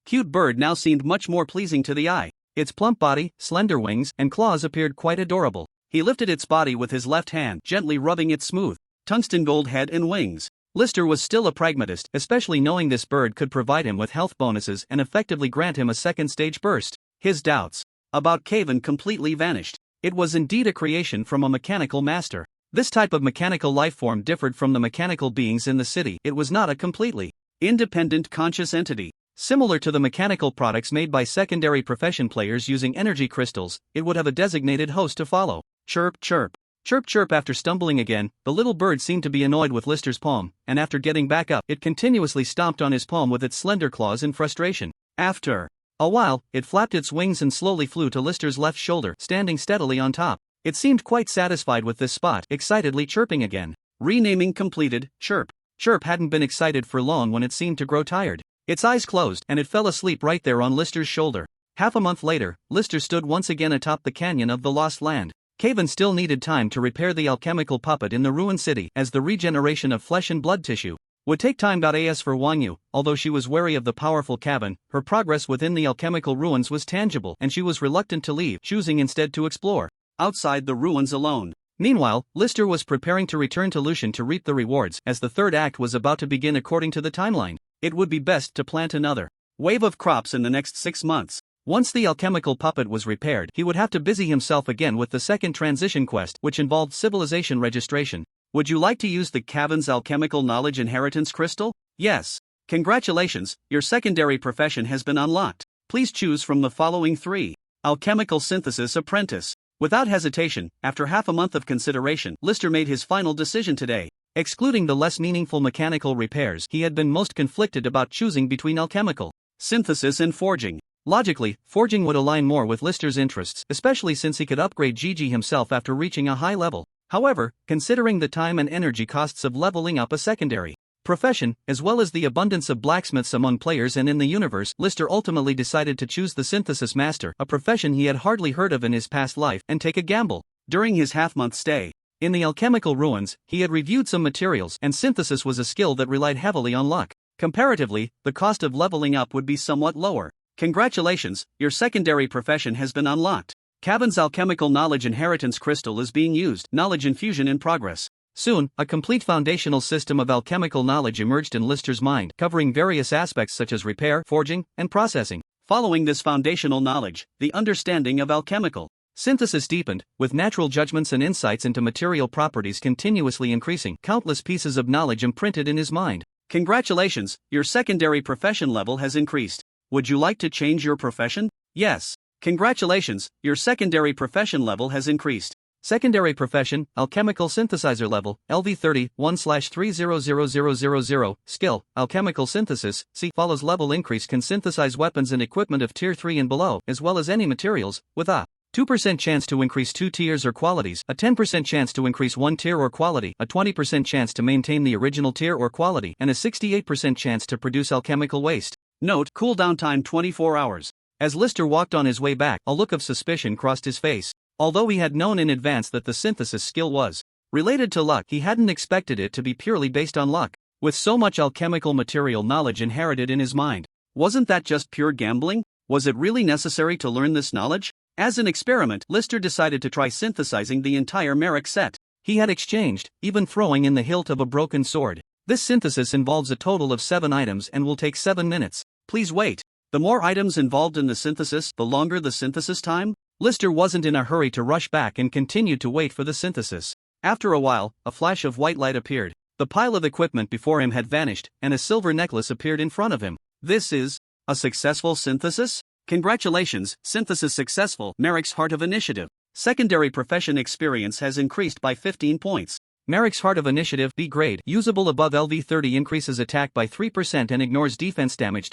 cute bird now seemed much more pleasing to the eye. Its plump body, slender wings, and claws appeared quite adorable. He lifted its body with his left hand, gently rubbing its smooth, tungsten gold head and wings. Lister was still a pragmatist, especially knowing this bird could provide him with health bonuses and effectively grant him a second stage burst. His doubts about Caven completely vanished. It was indeed a creation from a mechanical master. This type of mechanical lifeform differed from the mechanical beings in the city. It was not a completely independent conscious entity. Similar to the mechanical products made by secondary profession players using energy crystals, it would have a designated host to follow. Chirp, chirp. Chirp, chirp. After stumbling again, the little bird seemed to be annoyed with Lister's palm, and after getting back up, it continuously stomped on his palm with its slender claws in frustration. After a while, it flapped its wings and slowly flew to Lister's left shoulder, standing steadily on top. It seemed quite satisfied with this spot, excitedly chirping again. Renaming completed. Chirp. Chirp hadn't been excited for long when it seemed to grow tired. Its eyes closed, and it fell asleep right there on Lister's shoulder. Half a month later, Lister stood once again atop the canyon of the Lost Land. Caven still needed time to repair the alchemical puppet in the ruined city, as the regeneration of flesh and blood tissue would take time. As for Wangyu, although she was wary of the powerful Caven, her progress within the alchemical ruins was tangible, and she was reluctant to leave, choosing instead to explore outside the ruins alone. Meanwhile, Lister was preparing to return to Lucian to reap the rewards, as the third act was about to begin according to the timeline. It would be best to plant another wave of crops in the next 6 months. Once the alchemical puppet was repaired, he would have to busy himself again with the second transition quest, which involved civilization registration. Would you like to use the Caven's alchemical knowledge inheritance crystal? Yes. Congratulations, your secondary profession has been unlocked. Please choose from the following 3. Alchemical Synthesis Apprentice. Without hesitation, after half a month of consideration, Lister made his final decision today. Excluding the less meaningful mechanical repairs, he had been most conflicted about choosing between alchemical synthesis and forging. Logically, forging would align more with Lister's interests, especially since he could upgrade Gigi himself after reaching a high level. However, considering the time and energy costs of leveling up a secondary profession, as well as the abundance of blacksmiths among players and in the universe, Lister ultimately decided to choose the synthesis master, a profession he had hardly heard of in his past life, and take a gamble. During his half-month stay in the alchemical ruins, he had reviewed some materials, and synthesis was a skill that relied heavily on luck. Comparatively, the cost of leveling up would be somewhat lower. Congratulations, your secondary profession has been unlocked. Cavan's alchemical knowledge inheritance crystal is being used. Knowledge infusion in progress. Soon, a complete foundational system of alchemical knowledge emerged in Lister's mind, covering various aspects such as repair, forging, and processing. Following this foundational knowledge, the understanding of alchemical synthesis deepened, with natural judgments and insights into material properties continuously increasing. Countless pieces of knowledge imprinted in his mind. Congratulations, your secondary profession level has increased. Would you like to change your profession? Yes. Congratulations, your secondary profession level has increased. Secondary profession, alchemical synthesizer level, LV30, 1/300000. Skill, alchemical synthesis, C. Follows level increase can synthesize weapons and equipment of tier 3 and below, as well as any materials, with a 2% chance to increase 2 tiers or qualities, a 10% chance to increase 1 tier or quality, a 20% chance to maintain the original tier or quality, and a 68% chance to produce alchemical waste. Note, cooldown time 24 hours. As Lister walked on his way back, a look of suspicion crossed his face. Although he had known in advance that the synthesis skill was related to luck, he hadn't expected it to be purely based on luck. With so much alchemical material knowledge inherited in his mind, wasn't that just pure gambling? Was it really necessary to learn this knowledge? As an experiment, Lister decided to try synthesizing the entire Merrick set. He had exchanged, even throwing in the hilt of a broken sword. This synthesis involves a total of 7 items and will take 7 minutes. Please wait. The more items involved in the synthesis, the longer the synthesis time? Lister wasn't in a hurry to rush back and continued to wait for the synthesis. After a while, a flash of white light appeared. The pile of equipment before him had vanished, and a silver necklace appeared in front of him. This is a successful synthesis? Congratulations, synthesis successful. Merrick's Heart of Initiative. Secondary profession experience has increased by 15 points. Merrick's Heart of Initiative, B grade, usable above LV30, increases attack by 3% and ignores defense damage.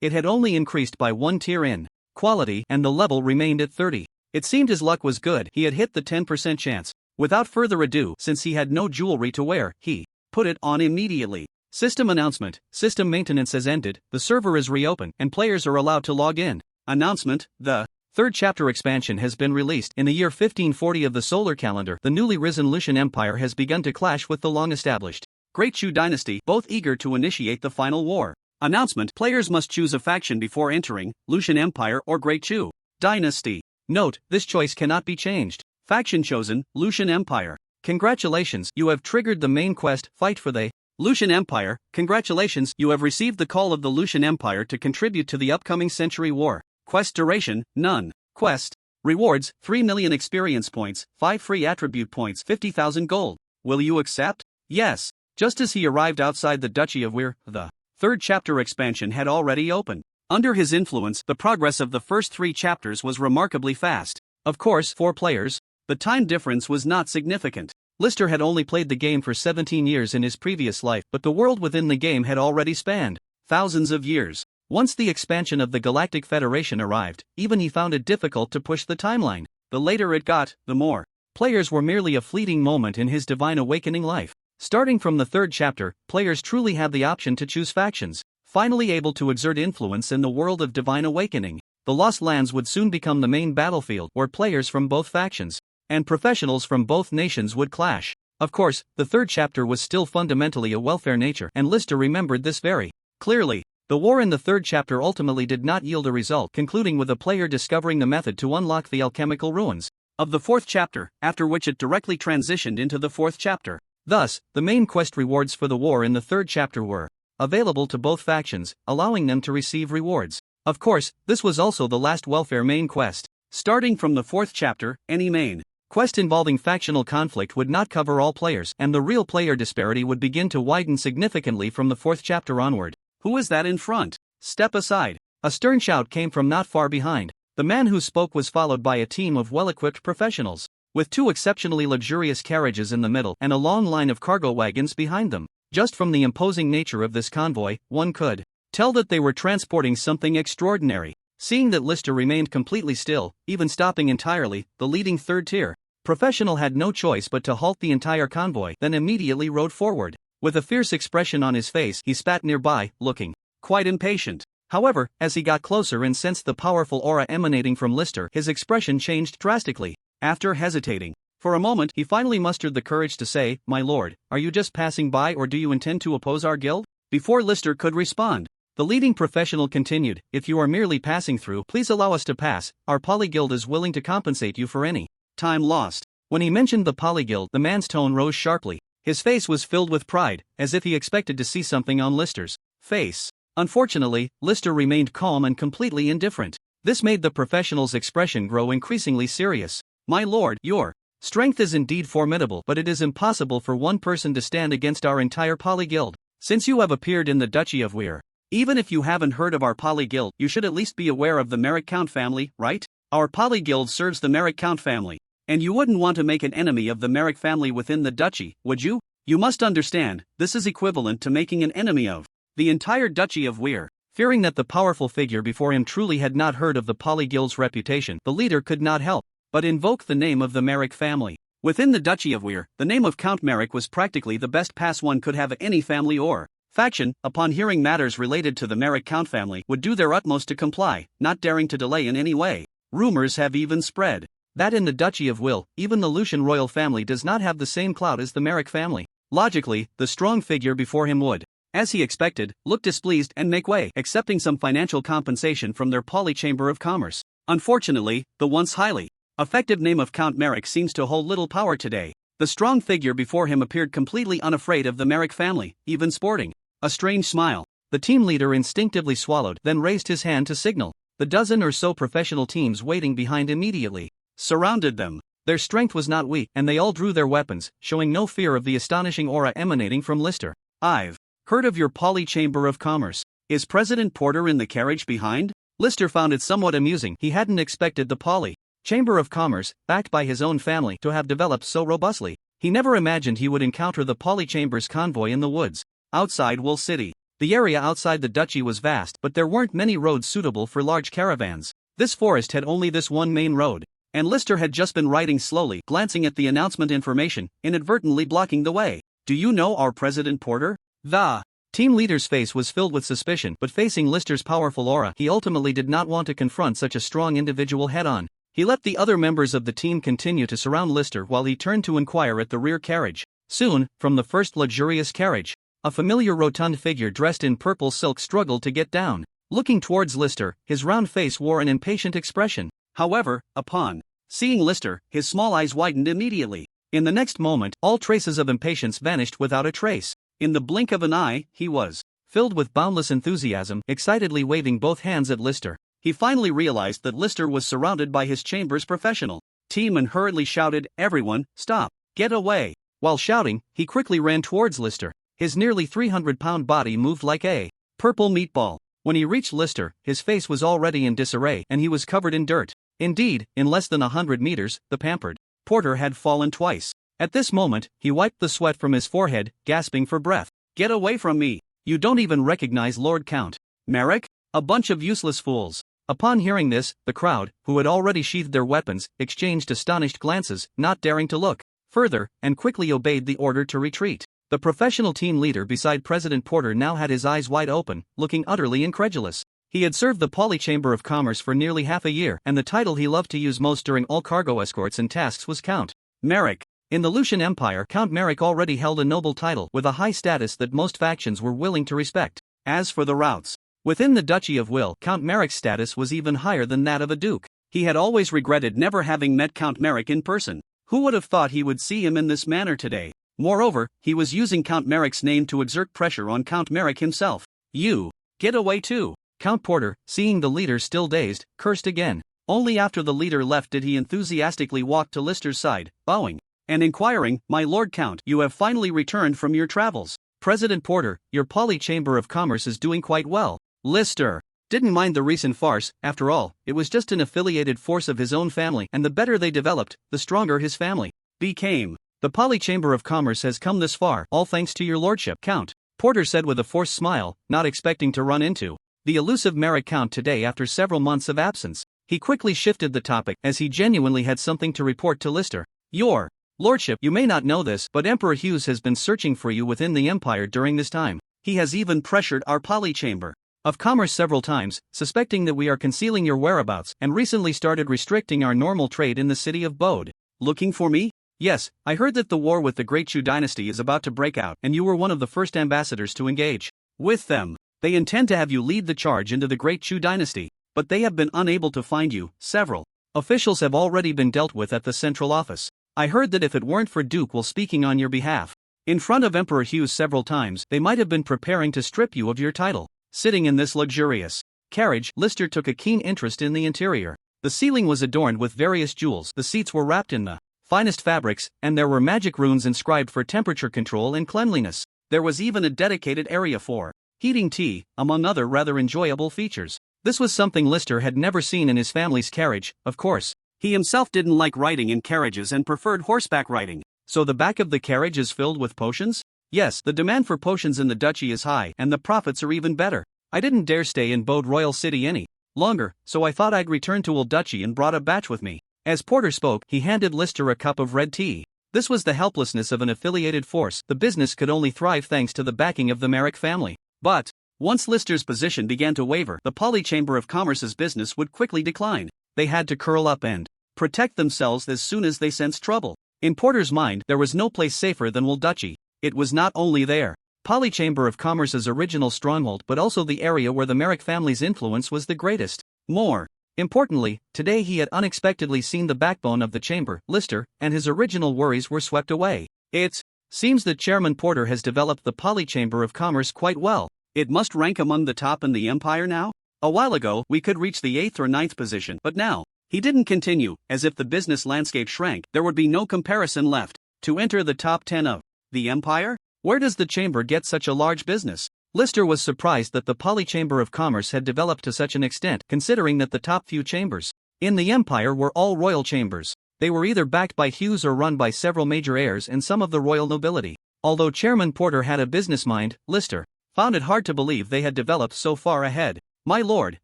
It had only increased by 1 tier in quality, and the level remained at 30. It seemed his luck was good. He had hit the 10% chance. Without further ado, since he had no jewelry to wear, he put it on immediately. System announcement: system maintenance has ended, the server is reopened, and players are allowed to log in. Announcement: the third chapter expansion has been released. In the year 1540 of the solar calendar, the newly risen Lucian Empire has begun to clash with the long-established Great Chu dynasty, both eager to initiate the final war. Announcement: players must choose a faction before entering, Lucian Empire or Great Chu dynasty. Note, this choice cannot be changed. Faction chosen, Lucian Empire. Congratulations, you have triggered the main quest, Fight for the Lucian Empire. Congratulations, you have received the call of the Lucian Empire to contribute to the upcoming century war. Quest duration, none. Quest rewards, 3 million experience points, 5 free attribute points, 50,000 gold. Will you accept? Yes. Just as he arrived outside the Duchy of Weir, the third chapter expansion had already opened. Under his influence, the progress of the first 3 chapters was remarkably fast. Of course, for players, the time difference was not significant. Lister had only played the game for 17 years in his previous life, but the world within the game had already spanned thousands of years. Once the expansion of the Galactic Federation arrived, even he found it difficult to push the timeline. The later it got, the more players were merely a fleeting moment in his divine awakening life. Starting from the third chapter, players truly have the option to choose factions. Finally able to exert influence in the world of divine awakening, the Lost Lands would soon become the main battlefield where players from both factions and professionals from both nations would clash. Of course, the third chapter was still fundamentally a welfare nature, and Lister remembered this very clearly. The war in the third chapter ultimately did not yield a result, concluding with a player discovering the method to unlock the alchemical ruins of the fourth chapter, after which it directly transitioned into the fourth chapter. Thus, the main quest rewards for the war in the third chapter were available to both factions, allowing them to receive rewards. Of course, this was also the last welfare main quest. Starting from the fourth chapter, any main quest involving factional conflict would not cover all players, and the real player disparity would begin to widen significantly from the fourth chapter onward. Who is that in front? Step aside. A stern shout came from not far behind. The man who spoke was followed by a team of well-equipped professionals, with 2 exceptionally luxurious carriages in the middle and a long line of cargo wagons behind them. Just from the imposing nature of this convoy, one could tell that they were transporting something extraordinary. Seeing that Lister remained completely still, even stopping entirely, the leading third-tier professional had no choice but to halt the entire convoy, then immediately rode forward. With a fierce expression on his face, he spat nearby, looking quite impatient. However, as he got closer and sensed the powerful aura emanating from Lister, his expression changed drastically. After hesitating for a moment, he finally mustered the courage to say, "My lord, are you just passing by or do you intend to oppose our guild?" Before Lister could respond, The leading professional continued, "If you are merely passing through, please allow us to pass. Our polyguild is willing to compensate you for any time lost." When he mentioned the polyguild, the man's tone rose sharply. His face was filled with pride, as if he expected to see something on Lister's face. Unfortunately, Lister remained calm and completely indifferent. This made the professional's expression grow increasingly serious. "My lord, your strength is indeed formidable, but it is impossible for one person to stand against our entire polyguild. Since you have appeared in the Duchy of Weir, even if you haven't heard of our polyguild, you should at least be aware of the Merrick Count family, right? Our polyguild serves the Merrick Count family. And you wouldn't want to make an enemy of the Merrick family within the duchy, would you? You must understand, this is equivalent to making an enemy of the entire Duchy of Weir." Fearing that the powerful figure before him truly had not heard of the polyguild's reputation, the leader could not help but invoke the name of the Merrick family. Within the Duchy of Weir, the name of Count Merrick was practically the best pass one could have any family or faction. Upon hearing matters related to the Merrick Count family, would do their utmost to comply, not daring to delay in any way. Rumors have even spread that in the Duchy of Will, even the Lucian royal family does not have the same clout as the Merrick family. Logically, the strong figure before him would, as he expected, look displeased and make way, accepting some financial compensation from their Poly Chamber of Commerce. Unfortunately, the once highly effective name of Count Merrick seems to hold little power today. The strong figure before him appeared completely unafraid of the Merrick family, even sporting a strange smile. The team leader instinctively swallowed, then raised his hand to signal. The dozen or so professional teams waiting behind immediately surrounded them. Their strength was not weak, and they all drew their weapons, showing no fear of the astonishing aura emanating from Lister. "I've heard of your Poly Chamber of Commerce. Is President Porter in the carriage behind?" Lister found it somewhat amusing. He hadn't expected the Poly Chamber of Commerce, backed by his own family, to have developed so robustly. He never imagined he would encounter the Poly Chamber's convoy in the woods outside Wool City. The area outside the duchy was vast, but there weren't many roads suitable for large caravans. This forest had only this one main road, and Lister had just been riding slowly, glancing at the announcement information, inadvertently blocking the way. "Do you know our President Porter?" The team leader's face was filled with suspicion, but facing Lister's powerful aura, he ultimately did not want to confront such a strong individual head-on. He let the other members of the team continue to surround Lister while he turned to inquire at the rear carriage. Soon, from the first luxurious carriage, a familiar rotund figure dressed in purple silk struggled to get down. Looking towards Lister, his round face wore an impatient expression. However, upon seeing Lister, his small eyes widened immediately. In the next moment, all traces of impatience vanished without a trace. In the blink of an eye, he was filled with boundless enthusiasm, excitedly waving both hands at Lister. He finally realized that Lister was surrounded by his chamber's professional team and hurriedly shouted, "Everyone, stop! Get away!" While shouting, he quickly ran towards Lister. His nearly 300-pound body moved like a purple meatball. When he reached Lister, his face was already in disarray and he was covered in dirt. Indeed, in less than 100 meters, the pampered Porter had fallen twice. At this moment, he wiped the sweat from his forehead, gasping for breath. "Get away from me! You don't even recognize Lord Count Merrick? A bunch of useless fools." Upon hearing this, the crowd, who had already sheathed their weapons, exchanged astonished glances, not daring to look further, and quickly obeyed the order to retreat. The professional team leader beside President Porter now had his eyes wide open, looking utterly incredulous. He had served the Poly Chamber of Commerce for nearly half a year, and the title he loved to use most during all cargo escorts and tasks was Count Merrick. In the Lucian Empire, Count Merrick already held a noble title with a high status that most factions were willing to respect. As for the routes within the Duchy of Will, Count Merrick's status was even higher than that of a duke. He had always regretted never having met Count Merrick in person. Who would have thought he would see him in this manner today? Moreover, he was using Count Merrick's name to exert pressure on Count Merrick himself. "You get away too!" Count Porter, seeing the leader still dazed, cursed again. Only after the leader left did he enthusiastically walk to Lister's side, bowing and inquiring, "My Lord Count, you have finally returned from your travels. President Porter, your Poly Chamber of Commerce is doing quite well." Lister didn't mind the recent farce. After all, it was just an affiliated force of his own family, and the better they developed, the stronger his family became. "The Poly Chamber of Commerce has come this far, all thanks to your lordship, Count," Porter said with a forced smile, not expecting to run into the elusive Merrick Count today after several months of absence. He quickly shifted the topic, as he genuinely had something to report to Lister. "Your lordship, you may not know this, but Emperor Hughes has been searching for you within the Empire during this time. He has even pressured our Poly Chamber of Commerce several times, suspecting that we are concealing your whereabouts, and recently started restricting our normal trade in the city of Bode." "Looking for me?" "Yes, I heard that the war with the Great Chu dynasty is about to break out, and you were one of the first ambassadors to engage with them. They intend to have you lead the charge into the Great Chu dynasty, but they have been unable to find you. Several officials have already been dealt with at the central office. I heard that if it weren't for Duke Will speaking on your behalf in front of Emperor Hughes several times, they might have been preparing to strip you of your title. Sitting in this luxurious carriage, Lister took a keen interest in the interior. The ceiling was adorned with various jewels, the seats were wrapped in the finest fabrics, and there were magic runes inscribed for temperature control and cleanliness. There was even a dedicated area for heating tea, among other rather enjoyable features. This was something Lister had never seen in his family's carriage. Of course, he himself didn't like riding in carriages and preferred horseback riding. So the back of the carriage is filled with potions? Yes, the demand for potions in the duchy is high, and the profits are even better. I didn't dare stay in Bode Royal City any longer, so I thought I'd return to Old Duchy and brought a batch with me. As Porter spoke, he handed Lister a cup of red tea. This was the helplessness of an affiliated force. The business could only thrive thanks to the backing of the Merrick family. But once Lister's position began to waver, the Poly Chamber of Commerce's business would quickly decline. They had to curl up and protect themselves as soon as they sensed trouble. In Porter's mind, there was no place safer than Old Duchy. It was not only there, Poly Chamber of Commerce's original stronghold, but also the area where the Merrick family's influence was the greatest. More importantly, today he had unexpectedly seen the backbone of the chamber, Lister, and his original worries were swept away. It seems that Chairman Porter has developed the Poly Chamber of Commerce quite well. It must rank among the top in the empire now? A while ago, we could reach the 8th or 9th position, but now, he didn't continue. As if the business landscape shrank, there would be no comparison left. To enter the top 10 of the empire? Where does the chamber get such a large business? Lister was surprised that the Poly Chamber of Commerce had developed to such an extent, considering that the top few chambers in the empire were all royal chambers. They were either backed by Hughes or run by several major heirs and some of the royal nobility. Although Chairman Porter had a business mind, Lister found it hard to believe they had developed so far ahead. My lord,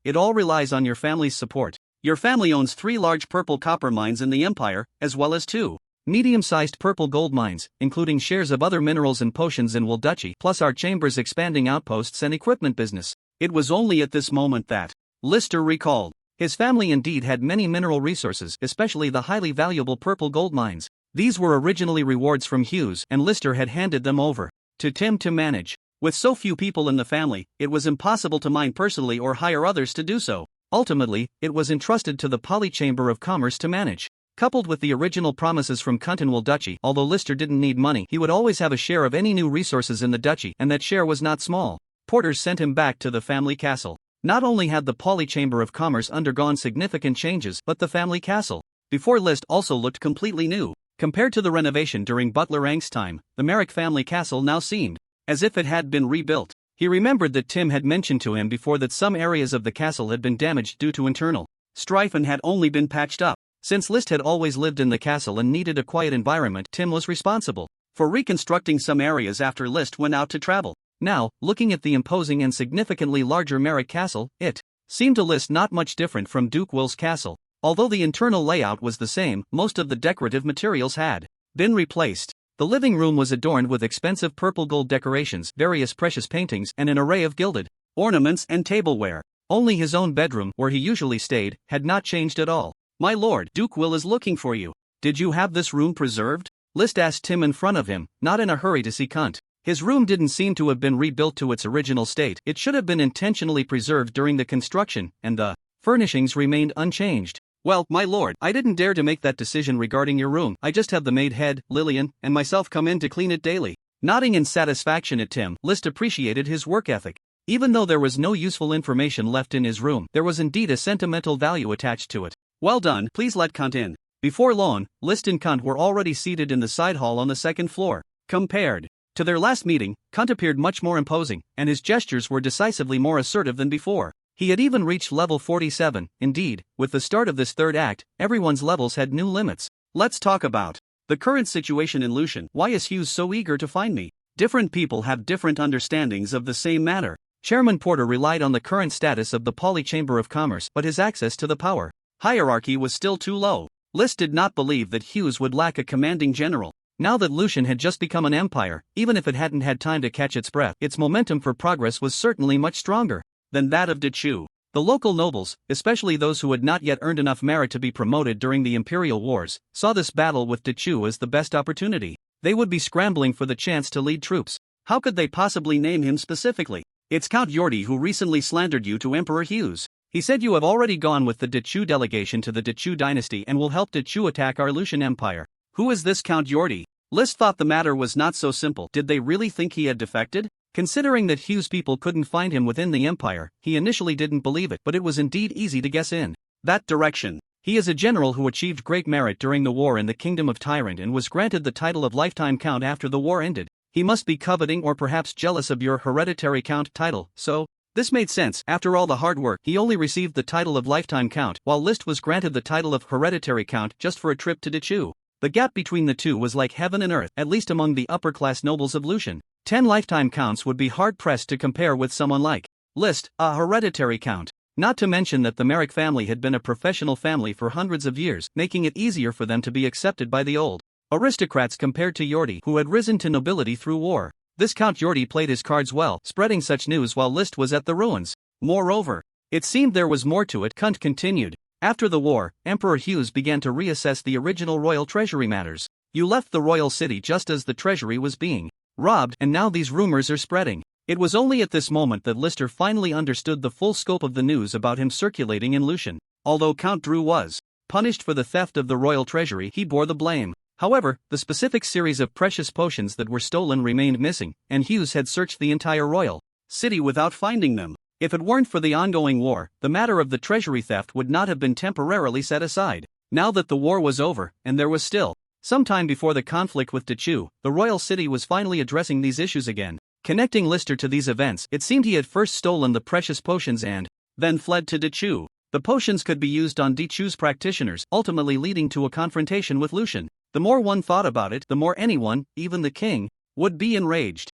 it all relies on your family's support. Your family owns 3 large purple copper mines in the empire, as well as 2 medium-sized purple gold mines, including shares of other minerals and potions in Wold Duchy, plus our chamber's expanding outposts and equipment business. It was only at this moment that Lister recalled. His family indeed had many mineral resources, especially the highly valuable purple gold mines. These were originally rewards from Hughes, and Lister had handed them over to Tim to manage. With so few people in the family, it was impossible to mine personally or hire others to do so. Ultimately, it was entrusted to the Poly Chamber of Commerce to manage. Coupled with the original promises from Quint and Wold Duchy, although Lister didn't need money, he would always have a share of any new resources in the duchy, and that share was not small. Porter sent him back to the family castle. Not only had the Poly Chamber of Commerce undergone significant changes, but the family castle, before List, also looked completely new. Compared to the renovation during Butler Ang's time, the Merrick family castle now seemed as if it had been rebuilt. He remembered that Tim had mentioned to him before that some areas of the castle had been damaged due to internal strife and had only been patched up. Since List had always lived in the castle and needed a quiet environment, Tim was responsible for reconstructing some areas after List went out to travel. Now, looking at the imposing and significantly larger Merrick castle, it seemed to List not much different from Duke Will's castle. Although the internal layout was the same, most of the decorative materials had been replaced. The living room was adorned with expensive purple gold decorations, various precious paintings, and an array of gilded ornaments and tableware. Only his own bedroom, where he usually stayed, had not changed at all. My lord, Duke Will is looking for you. Did you have this room preserved? List asked Tim in front of him, not in a hurry to see Quint. His room didn't seem to have been rebuilt to its original state. It should have been intentionally preserved during the construction, and the furnishings remained unchanged. Well, my lord, I didn't dare to make that decision regarding your room. I just have the maid Head, Lillian, and myself come in to clean it daily. Nodding in satisfaction at Tim, List appreciated his work ethic. Even though there was no useful information left in his room, there was indeed a sentimental value attached to it. Well done, please let Quint in. Before long, List and Quint were already seated in the side hall on the second floor. Compared to their last meeting, Quint appeared much more imposing, and his gestures were decisively more assertive than before. He had even reached level 47, indeed, with the start of this third act, everyone's levels had new limits. Let's talk about the current situation in Lucian. Why is Hughes so eager to find me? Different people have different understandings of the same matter. Chairman Porter relied on the current status of the Poly Chamber of Commerce, but his access to the power hierarchy was still too low. List did not believe that Hughes would lack a commanding general. Now that Lucian had just become an empire, even if it hadn't had time to catch its breath, its momentum for progress was certainly much stronger than that of Dechu. The local nobles, especially those who had not yet earned enough merit to be promoted during the imperial wars, saw this battle with Dechu as the best opportunity. They would be scrambling for the chance to lead troops. How could they possibly name him specifically? It's Count Yordi who recently slandered you to Emperor Hughes. He said you have already gone with the Dechu delegation to the Dechu dynasty and will help Dechu attack our Lucian Empire. Who is this Count Yordi? List thought the matter was not so simple. Did they really think he had defected? Considering that Hughes' people couldn't find him within the empire, he initially didn't believe it, but it was indeed easy to guess in that direction. He is a general who achieved great merit during the war in the Kingdom of Tyrant and was granted the title of Lifetime Count after the war ended. He must be coveting or perhaps jealous of your Hereditary Count title, so this made sense. After all the hard work, he only received the title of Lifetime Count, while List was granted the title of Hereditary Count just for a trip to Dechu. The gap between the two was like heaven and earth, at least among the upper-class nobles of Lucian. 10 Lifetime Counts would be hard-pressed to compare with someone like List, a Hereditary Count. Not to mention that the Merrick family had been a professional family for hundreds of years, making it easier for them to be accepted by the old aristocrats compared to Yordi, who had risen to nobility through war. This Count Yordi played his cards well, spreading such news while List was at the ruins. Moreover, it seemed there was more to it. Quint continued. After the war, Emperor Hughes began to reassess the original royal treasury matters. You left the royal city just as the treasury was being robbed, and now these rumors are spreading. It was only at this moment that Lister finally understood the full scope of the news about him circulating in Lucian. Although Count Drew was punished for the theft of the royal treasury, he bore the blame. However, the specific series of precious potions that were stolen remained missing, and Hughes had searched the entire royal city without finding them. If it weren't for the ongoing war, the matter of the treasury theft would not have been temporarily set aside. Now that the war was over, and there was still some time before the conflict with Dechu, the royal city was finally addressing these issues again. Connecting Lister to these events, it seemed he had first stolen the precious potions and then fled to Dechu. The potions could be used on Dechu's practitioners, ultimately leading to a confrontation with Lucian. The more one thought about it, the more anyone, even the king, would be enraged.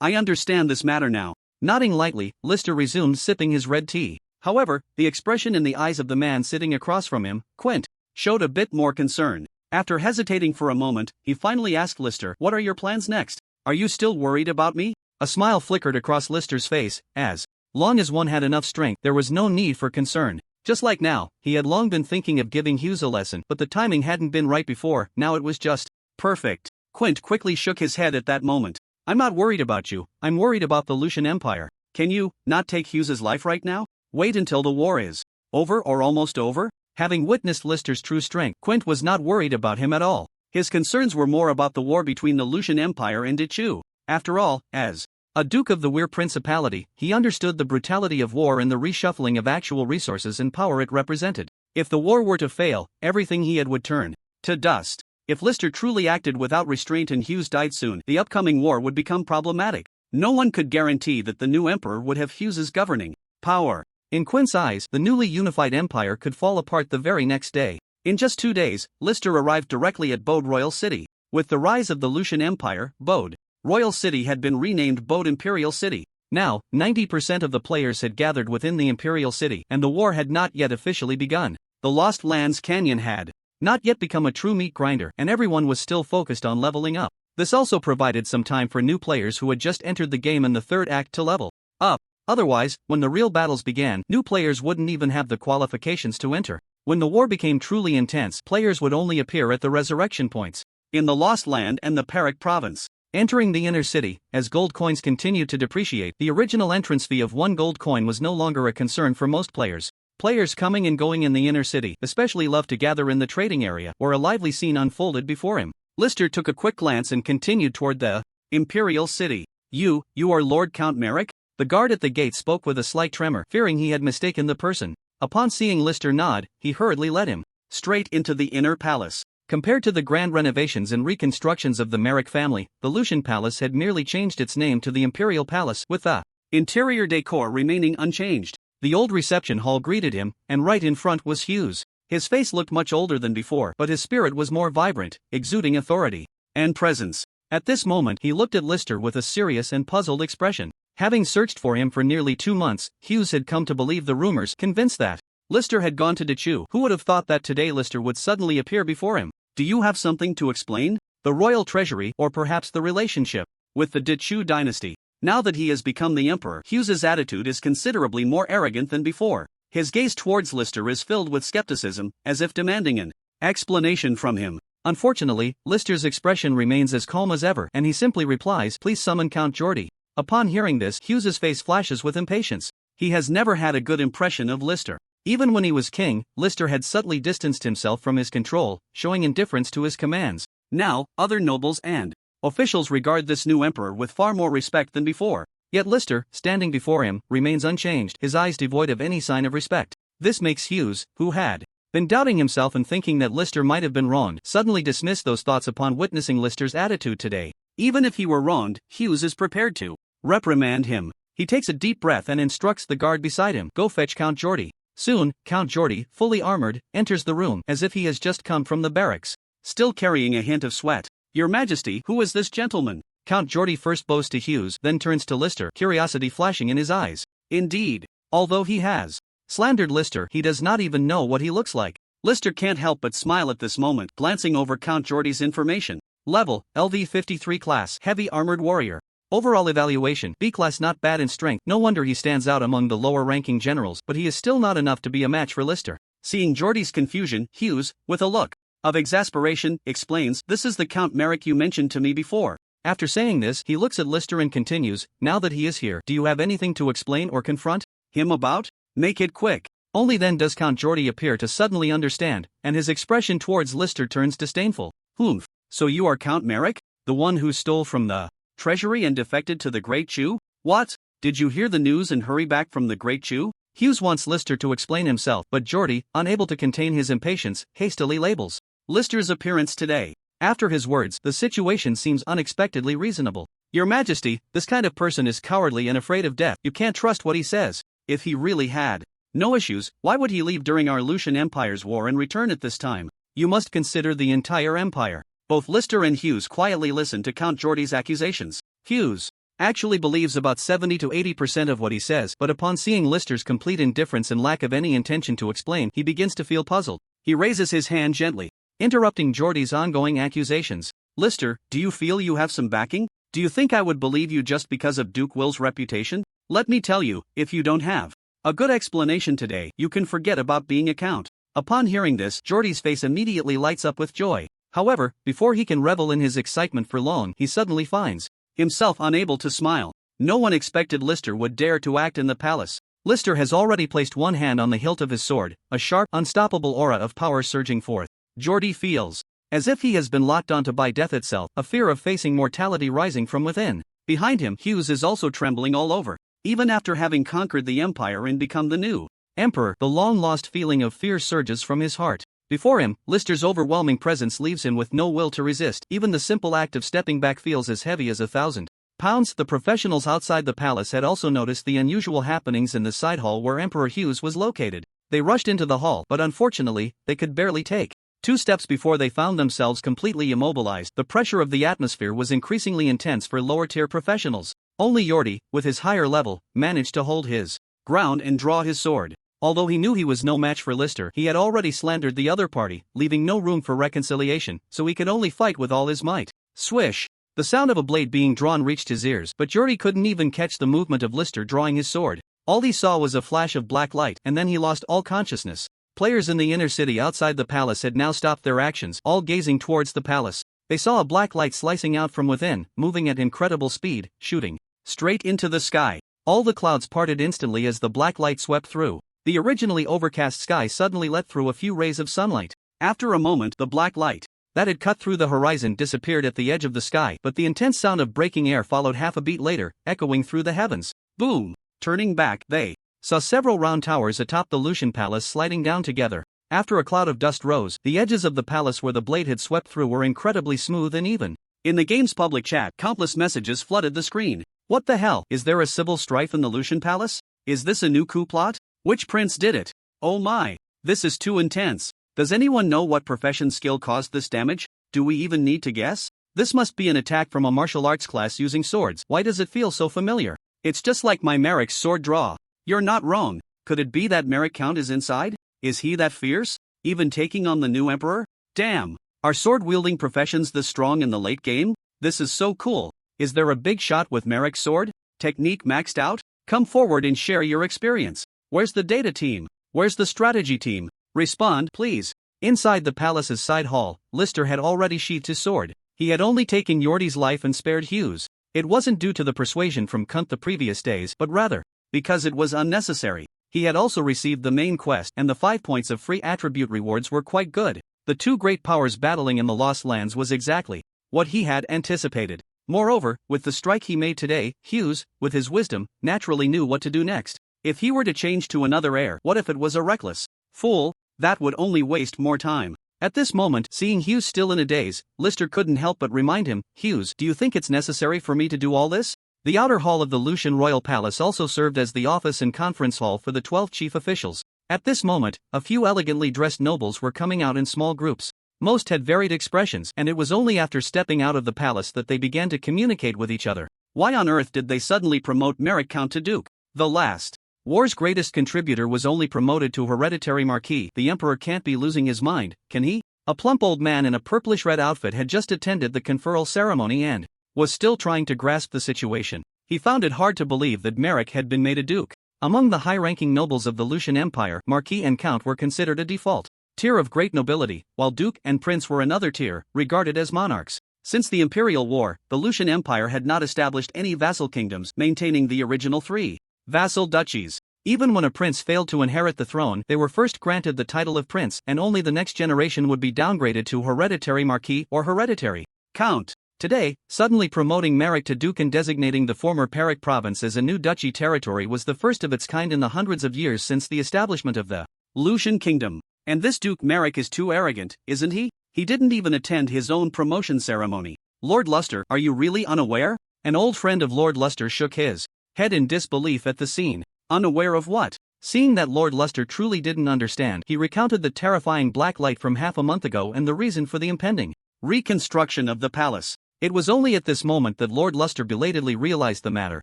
I understand this matter now. Nodding lightly, Lister resumed sipping his red tea. However, the expression in the eyes of the man sitting across from him, Quint, showed a bit more concern. After hesitating for a moment, he finally asked Lister, "What are your plans next? Are you still worried about me?" A smile flickered across Lister's face, as long as one had enough strength, there was no need for concern. Just like now, he had long been thinking of giving Hughes a lesson, but the timing hadn't been right before. Now it was just perfect. Quint quickly shook his head at that moment. "I'm not worried about you, I'm worried about the Lucian Empire. Can you not take Hughes's life right now? Wait until the war is over or almost over?" Having witnessed Lister's true strength, Quint was not worried about him at all. His concerns were more about the war between the Lucian Empire and Dechu. After all, as a Duke of the Weir Principality, he understood the brutality of war and the reshuffling of actual resources and power it represented. If the war were to fail, everything he had would turn to dust. If Lister truly acted without restraint and Hughes died soon, the upcoming war would become problematic. No one could guarantee that the new emperor would have Hughes's governing power. In Quint's eyes, the newly unified empire could fall apart the very next day. In just 2 days, Lister arrived directly at Bode Royal City. With the rise of the Lucian Empire, Bode Royal City had been renamed Bode Imperial City. Now, 90% of the players had gathered within the Imperial City, and the war had not yet officially begun. The Lost Lands Canyon had not yet become a true meat grinder, and everyone was still focused on leveling up. This also provided some time for new players who had just entered the game in the third act to level up. Otherwise, when the real battles began, new players wouldn't even have the qualifications to enter. When the war became truly intense, players would only appear at the resurrection points in the Lost Land and the Perak province. Entering the inner city, as gold coins continued to depreciate, the original entrance fee of 1 gold coin was no longer a concern for most players. Players coming and going in the inner city especially loved to gather in the trading area, where a lively scene unfolded before him. Lister took a quick glance and continued toward the Imperial City. You are Lord Count Merrick?" The guard at the gate spoke with a slight tremor, fearing he had mistaken the person. Upon seeing Lister nod, he hurriedly led him straight into the inner palace. Compared to the grand renovations and reconstructions of the Merrick family, the Lucian Palace had merely changed its name to the Imperial Palace, with the interior decor remaining unchanged. The old reception hall greeted him, and right in front was Hughes. His face looked much older than before, but his spirit was more vibrant, exuding authority and presence. At this moment, he looked at Lister with a serious and puzzled expression. Having searched for him for nearly 2 months, Hughes had come to believe the rumors, convinced that Lister had gone to Dechu. Who would have thought that today Lister would suddenly appear before him? "Do you have something to explain? The royal treasury, or perhaps the relationship with the Dechu dynasty?" Now that he has become the emperor, Hughes's attitude is considerably more arrogant than before. His gaze towards Lister is filled with skepticism, as if demanding an explanation from him. Unfortunately, Lister's expression remains as calm as ever, and he simply replies, "Please summon Count Yordi." Upon hearing this, Hughes's face flashes with impatience. He has never had a good impression of Lister. Even when he was king, Lister had subtly distanced himself from his control, showing indifference to his commands. Now, other nobles and officials regard this new emperor with far more respect than before. Yet Lister, standing before him, remains unchanged, his eyes devoid of any sign of respect. This makes Hughes, who had been doubting himself and thinking that Lister might have been wronged, suddenly dismiss those thoughts upon witnessing Lister's attitude today. Even if he were wronged, Hughes is prepared to reprimand him. He takes a deep breath and instructs the guard beside him, "Go fetch Count Geordie." Soon, Count Geordie, fully armored, enters the room as if he has just come from the barracks, still carrying a hint of sweat. "Your Majesty, who is this gentleman?" Count Geordie first bows to Hughes, then turns to Lister, curiosity flashing in his eyes. Indeed, although he has slandered Lister, he does not even know what he looks like. Lister can't help but smile at this moment, glancing over Count Geordie's information. Level, LV 53 class, heavy armored warrior. Overall evaluation, B class, not bad in strength. No wonder he stands out among the lower ranking generals, but he is still not enough to be a match for Lister. Seeing Geordie's confusion, Hughes, with a look of exasperation, explains, "This is the Count Merrick you mentioned to me before." After saying this, he looks at Lister and continues, "Now that he is here, do you have anything to explain or confront him about? Make it quick." Only then does Count Geordie appear to suddenly understand, and his expression towards Lister turns disdainful. "Humph, so you are Count Merrick? The one who stole from the treasury and defected to the Great Chew? What? Did you hear the news and hurry back from the Great Chew?" Hughes wants Lister to explain himself, but Geordie, unable to contain his impatience, hastily labels Lister's appearance today. After his words, the situation seems unexpectedly reasonable. "Your Majesty, this kind of person is cowardly and afraid of death. You can't trust what he says. If he really had no issues, why would he leave during our Lucian Empire's war and return at this time? You must consider the entire empire." Both Lister and Hughes quietly listen to Count Geordie's accusations. Hughes actually believes about 70 to 80% of what he says, but upon seeing Lister's complete indifference and lack of any intention to explain, he begins to feel puzzled. He raises his hand gently, interrupting Geordie's ongoing accusations. "Lister, do you feel you have some backing? Do you think I would believe you just because of Duke Will's reputation? Let me tell you, if you don't have a good explanation today, you can forget about being a count." Upon hearing this, Geordie's face immediately lights up with joy. However, before he can revel in his excitement for long, he suddenly finds himself unable to smile. No one expected Lister would dare to act in the palace. Lister has already placed one hand on the hilt of his sword, a sharp, unstoppable aura of power surging forth. Geordie feels as if he has been locked onto by death itself, a fear of facing mortality rising from within. Behind him, Hughes is also trembling all over. Even after having conquered the empire and become the new emperor, the long-lost feeling of fear surges from his heart. Before him, Lister's overwhelming presence leaves him with no will to resist. Even the simple act of stepping back feels as heavy as 1,000 pounds. The professionals outside the palace had also noticed the unusual happenings in the side hall where Emperor Hughes was located. They rushed into the hall, but unfortunately, they could barely take 2 steps before they found themselves completely immobilized. The pressure of the atmosphere was increasingly intense for lower-tier professionals. Only Geordie, with his higher level, managed to hold his ground and draw his sword. Although he knew he was no match for Lister, he had already slandered the other party, leaving no room for reconciliation, so he could only fight with all his might. Swish! The sound of a blade being drawn reached his ears, but Geordie couldn't even catch the movement of Lister drawing his sword. All he saw was a flash of black light, and then he lost all consciousness. Players in the inner city outside the palace had now stopped their actions, all gazing towards the palace. They saw a black light slicing out from within, moving at incredible speed, shooting straight into the sky. All the clouds parted instantly as the black light swept through. The originally overcast sky suddenly let through a few rays of sunlight. After a moment, the black light that had cut through the horizon disappeared at the edge of the sky, but the intense sound of breaking air followed half a beat later, echoing through the heavens. Boom! Turning back, they saw several round towers atop the Lucian palace sliding down together. After a cloud of dust rose, the edges of the palace where the blade had swept through were incredibly smooth and even. In the game's public chat, countless messages flooded the screen. What the hell? Is there a civil strife in the Lucian palace? Is this a new coup plot? Which prince did it? Oh my! This is too intense. Does anyone know what profession skill caused this damage? Do we even need to guess? This must be an attack from a martial arts class using swords. Why does it feel so familiar? It's just like my Merrick's sword draw. You're not wrong. Could it be that Merrick Count is inside? Is he that fierce? Even taking on the new emperor? Damn! Are sword-wielding professions this strong in the late game? This is so cool. Is there a big shot with Merrick's sword? Technique maxed out? Come forward and share your experience. Where's the data team? Where's the strategy team? Respond, please. Inside the palace's side hall, Lister had already sheathed his sword. He had only taken Geordie's life and spared Hughes. It wasn't due to the persuasion from Quint the previous days, but rather because it was unnecessary. He had also received the main quest, and the 5 points of free attribute rewards were quite good. The two great powers battling in the Lost Lands was exactly what he had anticipated. Moreover, with the strike he made today, Hughes, with his wisdom, naturally knew what to do next. If he were to change to another heir, what if it was a reckless fool? That would only waste more time. At this moment, seeing Hughes still in a daze, Lister couldn't help but remind him, "Hughes, do you think it's necessary for me to do all this?" The outer hall of the Lucian Royal Palace also served as the office and conference hall for the 12 chief officials. At this moment, a few elegantly dressed nobles were coming out in small groups. Most had varied expressions, and it was only after stepping out of the palace that they began to communicate with each other. Why on earth did they suddenly promote Merrick Count to Duke? The last war's greatest contributor was only promoted to hereditary marquis. The emperor can't be losing his mind, can he? A plump old man in a purplish-red outfit had just attended the conferral ceremony and was still trying to grasp the situation. He found it hard to believe that Merrick had been made a duke. Among the high-ranking nobles of the Lucian Empire, Marquis and Count were considered a default tier of great nobility, while Duke and Prince were another tier, regarded as monarchs. Since the Imperial War, the Lucian Empire had not established any vassal kingdoms, maintaining the original 3 vassal duchies. Even when a prince failed to inherit the throne, they were first granted the title of prince, and only the next generation would be downgraded to hereditary marquis or hereditary count. Today, suddenly promoting Merrick to duke and designating the former Perak province as a new duchy territory was the first of its kind in the hundreds of years since the establishment of the Lucian kingdom. And this Duke Merrick is too arrogant, isn't he? He didn't even attend his own promotion ceremony. Lord Luster, are you really unaware? An old friend of Lord Luster shook his head in disbelief at the scene. Unaware of what? Seeing that Lord Luster truly didn't understand, he recounted the terrifying black light from half a month ago and the reason for the impending reconstruction of the palace. It was only at this moment that Lord Luster belatedly realized the matter,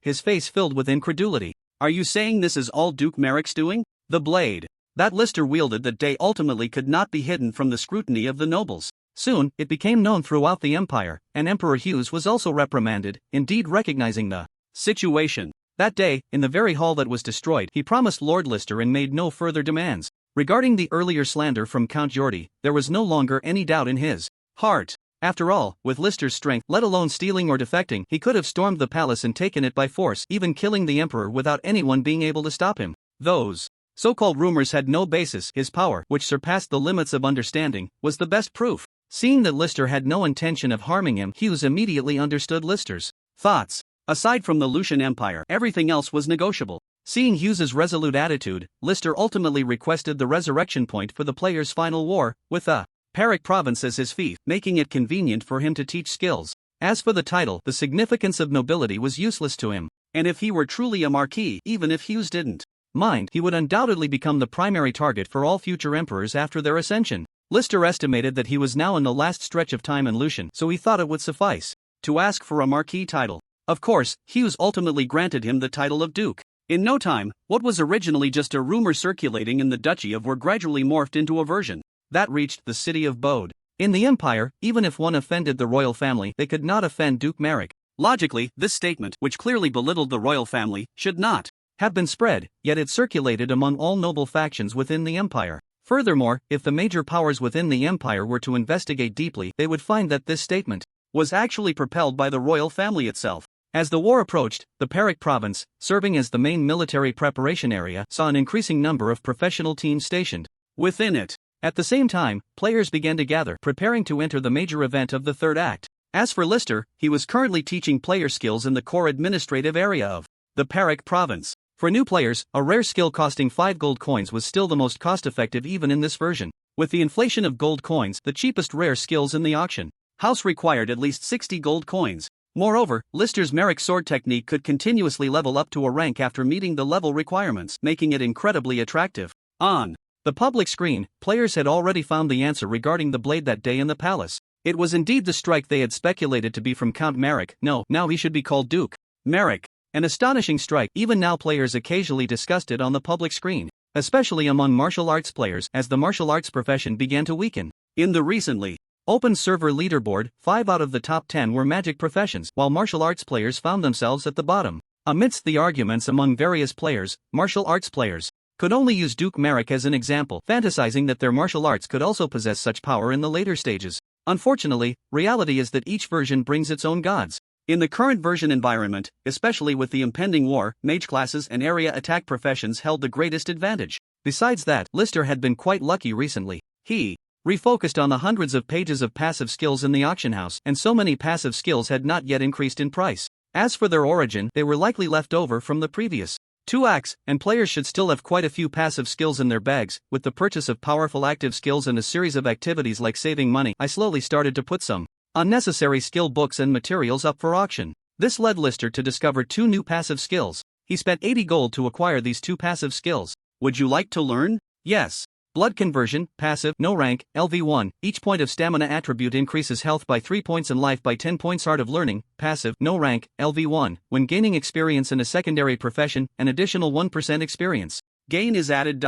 his face filled with incredulity. Are you saying this is all Duke Merrick's doing? The blade that Lister wielded that day ultimately could not be hidden from the scrutiny of the nobles. Soon, it became known throughout the empire, and Emperor Hughes was also reprimanded, indeed recognizing the situation. That day, in the very hall that was destroyed, he promised Lord Lister and made no further demands. Regarding the earlier slander from Count Jordi, there was no longer any doubt in his heart. After all, with Lister's strength, let alone stealing or defecting, he could have stormed the palace and taken it by force, even killing the emperor without anyone being able to stop him. Those so-called rumors had no basis. His power, which surpassed the limits of understanding, was the best proof. Seeing that Lister had no intention of harming him, Hughes immediately understood Lister's thoughts. Aside from the Lucian Empire, everything else was negotiable. Seeing Hughes's resolute attitude, Lister ultimately requested the resurrection point for the player's final war, with the Perak province as his fief, making it convenient for him to teach skills. As for the title, the significance of nobility was useless to him, and if he were truly a marquis, even if Hughes didn't mind, he would undoubtedly become the primary target for all future emperors after their ascension. Lister estimated that he was now in the last stretch of time in Lucian, so he thought it would suffice to ask for a marquis title. Of course, Hughes ultimately granted him the title of duke. In no time, what was originally just a rumor circulating in the Duchy of War gradually morphed into a version that reached the city of Bode. In the Empire, even if one offended the royal family, they could not offend Duke Merrick. Logically, this statement, which clearly belittled the royal family, should not have been spread, yet it circulated among all noble factions within the Empire. Furthermore, if the major powers within the Empire were to investigate deeply, they would find that this statement was actually propelled by the royal family itself. As the war approached, the Perak province, serving as the main military preparation area, saw an increasing number of professional teams stationed within it. At the same time, players began to gather, preparing to enter the major event of the third act. As for Lister, he was currently teaching player skills in the core administrative area of the Perak province. For new players, a rare skill costing 5 gold coins was still the most cost-effective even in this version. With the inflation of gold coins, the cheapest rare skills in the auction house required at least 60 gold coins. Moreover, Lister's Merrick sword technique could continuously level up to a rank after meeting the level requirements, making it incredibly attractive. On the public screen, players had already found the answer regarding the blade that day in the palace. It was indeed the strike they had speculated to be from Count Merrick. No, now he should be called Duke Merrick. An astonishing strike. Even now players occasionally discussed it on the public screen, especially among martial arts players as the martial arts profession began to weaken. In the recently open server leaderboard, 5 out of the top 10 were magic professions, while martial arts players found themselves at the bottom. Amidst the arguments among various players, martial arts players could only use Duke Merrick as an example, fantasizing that their martial arts could also possess such power in the later stages. Unfortunately, reality is that each version brings its own gods. In the current version environment, especially with the impending war, mage classes and area attack professions held the greatest advantage. Besides that, Lister had been quite lucky recently. He refocused on the hundreds of pages of passive skills in the auction house, and so many passive skills had not yet increased in price. As for their origin, they were likely left over from the previous 2 acts, and players should still have quite a few passive skills in their bags. With the purchase of powerful active skills and a series of activities like saving money, I slowly started to put some unnecessary skill books and materials up for auction. This led Lister to discover 2 new passive skills. He spent 80 gold to acquire these 2 passive skills. Would you like to learn? Yes. Blood Conversion, passive, no rank, LV1. Each point of stamina attribute increases health by 3 points and life by 10 points. Art of Learning, passive, no rank, LV1. When gaining experience in a secondary profession, an additional 1% experience gain is added.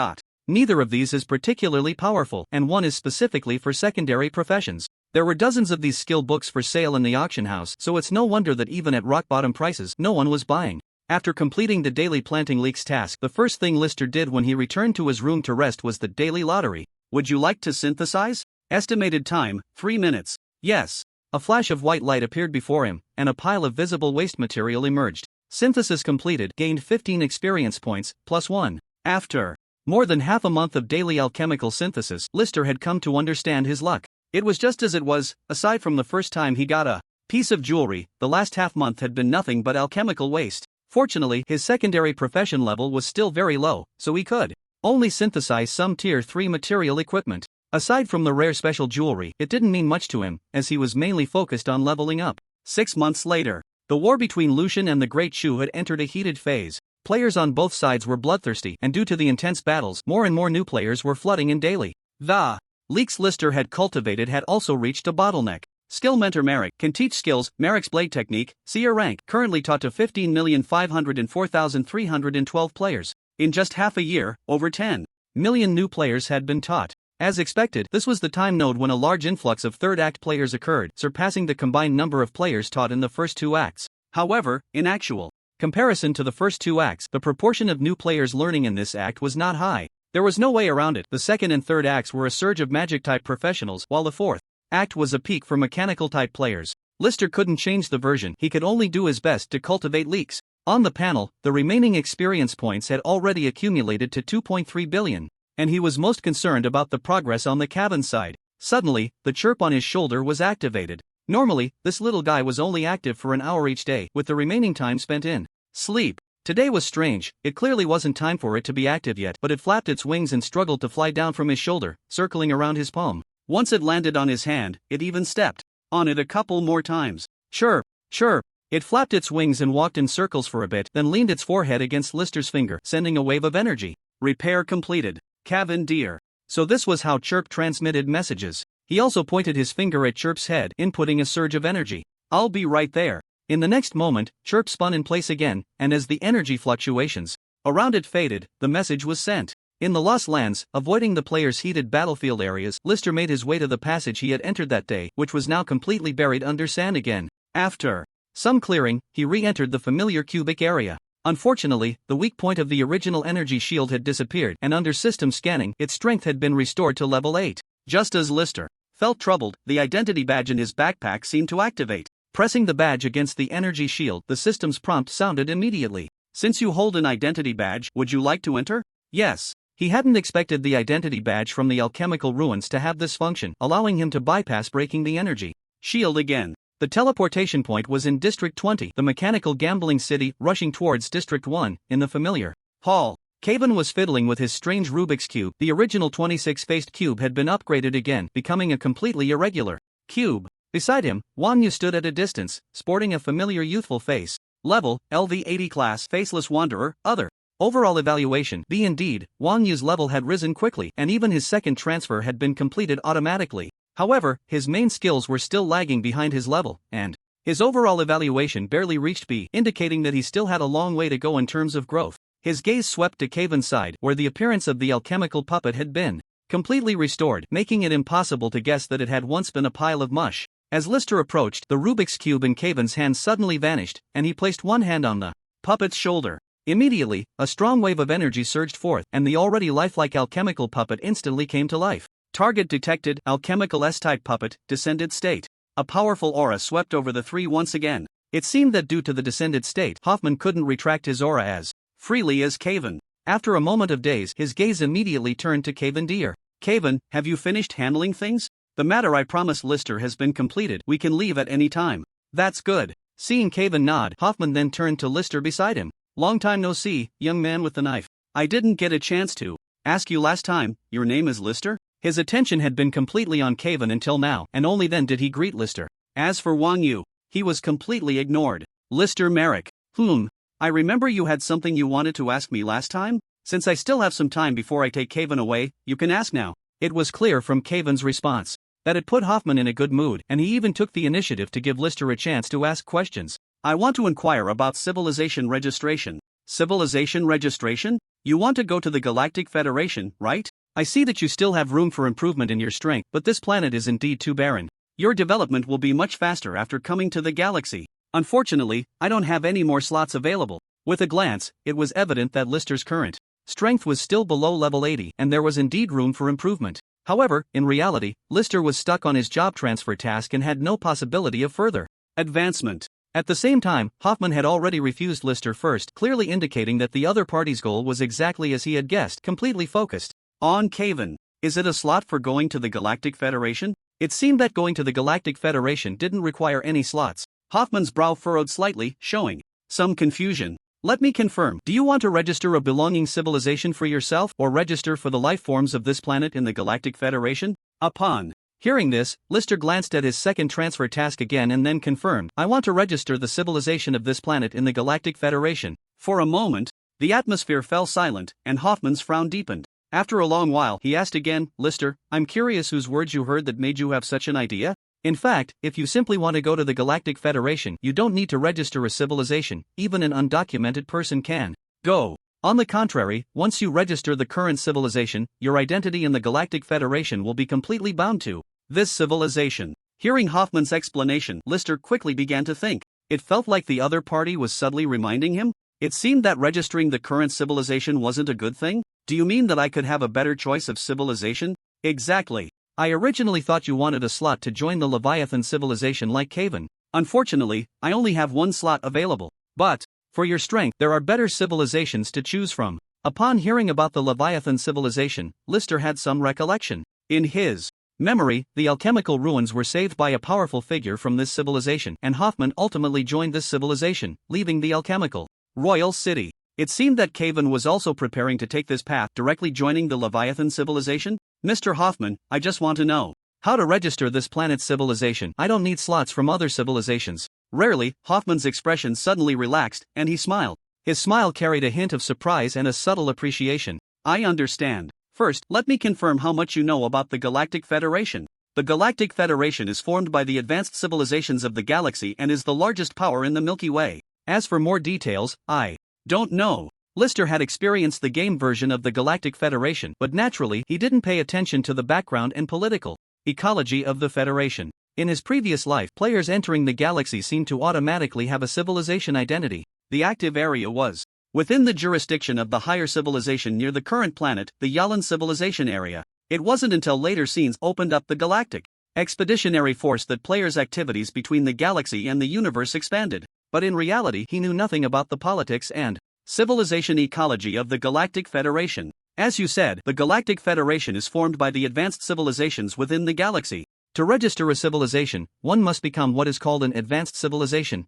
Neither of these is particularly powerful, and one is specifically for secondary professions. There were dozens of these skill books for sale in the auction house, so it's no wonder that even at rock-bottom prices, no one was buying. After completing the daily planting leeks task, the first thing Lister did when he returned to his room to rest was the daily lottery. Would you like to synthesize? Estimated time, 3 minutes. Yes. A flash of white light appeared before him, and a pile of visible waste material emerged. Synthesis completed, gained 15 experience points, +1. After more than half a month of daily alchemical synthesis, Lister had come to understand his luck. It was just as it was. Aside from the first time he got a piece of jewelry, the last half-month had been nothing but alchemical waste. Fortunately, his secondary profession level was still very low, so he could only synthesize some tier 3 material equipment. Aside from the rare special jewelry, it didn't mean much to him, as he was mainly focused on leveling up. 6 months later, the war between Lucian and the Great Shu had entered a heated phase. Players on both sides were bloodthirsty, and due to the intense battles, more and more new players were flooding in daily. The leaks Lister had cultivated had also reached a bottleneck. Skill Mentor Merrick can teach skills. Merrick's blade technique, seer rank, currently taught to 15,504,312 players. In just half a year, over 10 million new players had been taught. As expected, this was the time node when a large influx of third act players occurred, surpassing the combined number of players taught in the first 2 acts. However, in actual comparison to the first 2 acts, the proportion of new players learning in this act was not high. There was no way around it. The second and third acts were a surge of magic-type professionals, while the fourth act was a peak for mechanical-type players. Lister couldn't change the version, he could only do his best to cultivate leaks. On the panel, the remaining experience points had already accumulated to 2.3 billion, and he was most concerned about the progress on the cabin side. Suddenly, the chirp on his shoulder was activated. Normally, this little guy was only active for an hour each day, with the remaining time spent in sleep. Today was strange. It clearly wasn't time for it to be active yet, but it flapped its wings and struggled to fly down from his shoulder, circling around his palm. Once it landed on his hand, it even stepped on it a couple more times. Chirp, chirp. It flapped its wings and walked in circles for a bit, then leaned its forehead against Lister's finger, sending a wave of energy. Repair completed. Cabin dear. So this was how Chirp transmitted messages. He also pointed his finger at Chirp's head, inputting a surge of energy. I'll be right there. In the next moment, Chirp spun in place again, and as the energy fluctuations around it faded, the message was sent. In the Lost Lands, avoiding the players' heated battlefield areas, Lister made his way to the passage he had entered that day, which was now completely buried under sand again. After some clearing, he re-entered the familiar cubic area. Unfortunately, the weak point of the original energy shield had disappeared, and under system scanning, its strength had been restored to level 8. Just as Lister felt troubled, the identity badge in his backpack seemed to activate. Pressing the badge against the energy shield, the system's prompt sounded immediately. Since you hold an identity badge, would you like to enter? Yes. He hadn't expected the identity badge from the alchemical ruins to have this function, allowing him to bypass breaking the energy shield again. The teleportation point was in District 20, the mechanical gambling city, rushing towards District 1, in the familiar hall. Caven was fiddling with his strange Rubik's Cube. The original 26-faced cube had been upgraded again, becoming a completely irregular cube. Beside him, Wanyu stood at a distance, sporting a familiar youthful face. Level, LV80 class, Faceless Wanderer, Other. Overall evaluation, B. Indeed, Wanyu's level had risen quickly, and even his second transfer had been completed automatically. However, his main skills were still lagging behind his level, and his overall evaluation barely reached B, indicating that he still had a long way to go in terms of growth. His gaze swept to Caven's side, where the appearance of the alchemical puppet had been completely restored, making it impossible to guess that it had once been a pile of mush. As Lister approached, the Rubik's Cube in Caven's hand suddenly vanished, and he placed one hand on the puppet's shoulder. Immediately, a strong wave of energy surged forth, and the already lifelike alchemical puppet instantly came to life. Target detected, alchemical S-type puppet, descended state. A powerful aura swept over the three once again. It seemed that due to the descended state, Hoffman couldn't retract his aura as freely as Caven. After a moment of daze, his gaze immediately turned to Caven Deer. Caven, have you finished handling things? The matter I promised Lister has been completed. We can leave at any time. That's good. Seeing Caven nod, Hoffman then turned to Lister beside him. Long time no see, young man with the knife. I didn't get a chance to ask you last time, your name is Lister? His attention had been completely on Caven until now, and only then did he greet Lister. As for Wang Yu, he was completely ignored. Lister Merrick. I remember you had something you wanted to ask me last time? Since I still have some time before I take Caven away, you can ask now. It was clear from Caven's response that it put Hoffman in a good mood, and he even took the initiative to give Lister a chance to ask questions. I want to inquire about civilization registration. Civilization registration? You want to go to the Galactic Federation, right? I see that you still have room for improvement in your strength, but this planet is indeed too barren. Your development will be much faster after coming to the galaxy. Unfortunately, I don't have any more slots available. With a glance, it was evident that Lister's current strength was still below level 80, and there was indeed room for improvement. However, in reality, Lister was stuck on his job transfer task and had no possibility of further advancement. At the same time, Hoffman had already refused Lister first, clearly indicating that the other party's goal was exactly as he had guessed, completely focused on Caven. Is it a slot for going to the Galactic Federation? It seemed that going to the Galactic Federation didn't require any slots. Hoffman's brow furrowed slightly, showing some confusion. Let me confirm, do you want to register a belonging civilization for yourself or register for the life forms of this planet in the Galactic Federation? Upon hearing this, Lister glanced at his second transfer task again and then confirmed, I want to register the civilization of this planet in the Galactic Federation. For a moment, the atmosphere fell silent, and Hoffman's frown deepened. After a long while, he asked again, Lister, I'm curious whose words you heard that made you have such an idea? In fact, if you simply want to go to the Galactic Federation, you don't need to register a civilization, even an undocumented person can go. On the contrary, once you register the current civilization, your identity in the Galactic Federation will be completely bound to this civilization. Hearing Hoffman's explanation, Lister quickly began to think. It felt like the other party was subtly reminding him. It seemed that registering the current civilization wasn't a good thing. Do you mean that I could have a better choice of civilization? Exactly. I originally thought you wanted a slot to join the Leviathan civilization like Caven. Unfortunately, I only have one slot available. But, for your strength, there are better civilizations to choose from. Upon hearing about the Leviathan civilization, Lister had some recollection. In his memory, the alchemical ruins were saved by a powerful figure from this civilization, and Hoffman ultimately joined this civilization, leaving the alchemical royal city. It seemed that Caven was also preparing to take this path, directly joining the Leviathan civilization. Mr. Hoffman, I just want to know how to register this planet's civilization. I don't need slots from other civilizations. Rarely, Hoffman's expression suddenly relaxed, and he smiled. His smile carried a hint of surprise and a subtle appreciation. I understand. First, let me confirm how much you know about the Galactic Federation. The Galactic Federation is formed by the advanced civilizations of the galaxy and is the largest power in the Milky Way. As for more details, I don't know. Lister had experienced the game version of the Galactic Federation, but naturally, he didn't pay attention to the background and political ecology of the Federation. In his previous life, players entering the galaxy seemed to automatically have a civilization identity. The active area was within the jurisdiction of the higher civilization near the current planet, the Yalan civilization area. It wasn't until later scenes opened up the Galactic Expeditionary Force that players' activities between the galaxy and the universe expanded. But in reality, he knew nothing about the politics and civilization ecology of the Galactic Federation. As you said, the Galactic Federation is formed by the advanced civilizations within the galaxy. To register a civilization, one must become what is called an advanced civilization.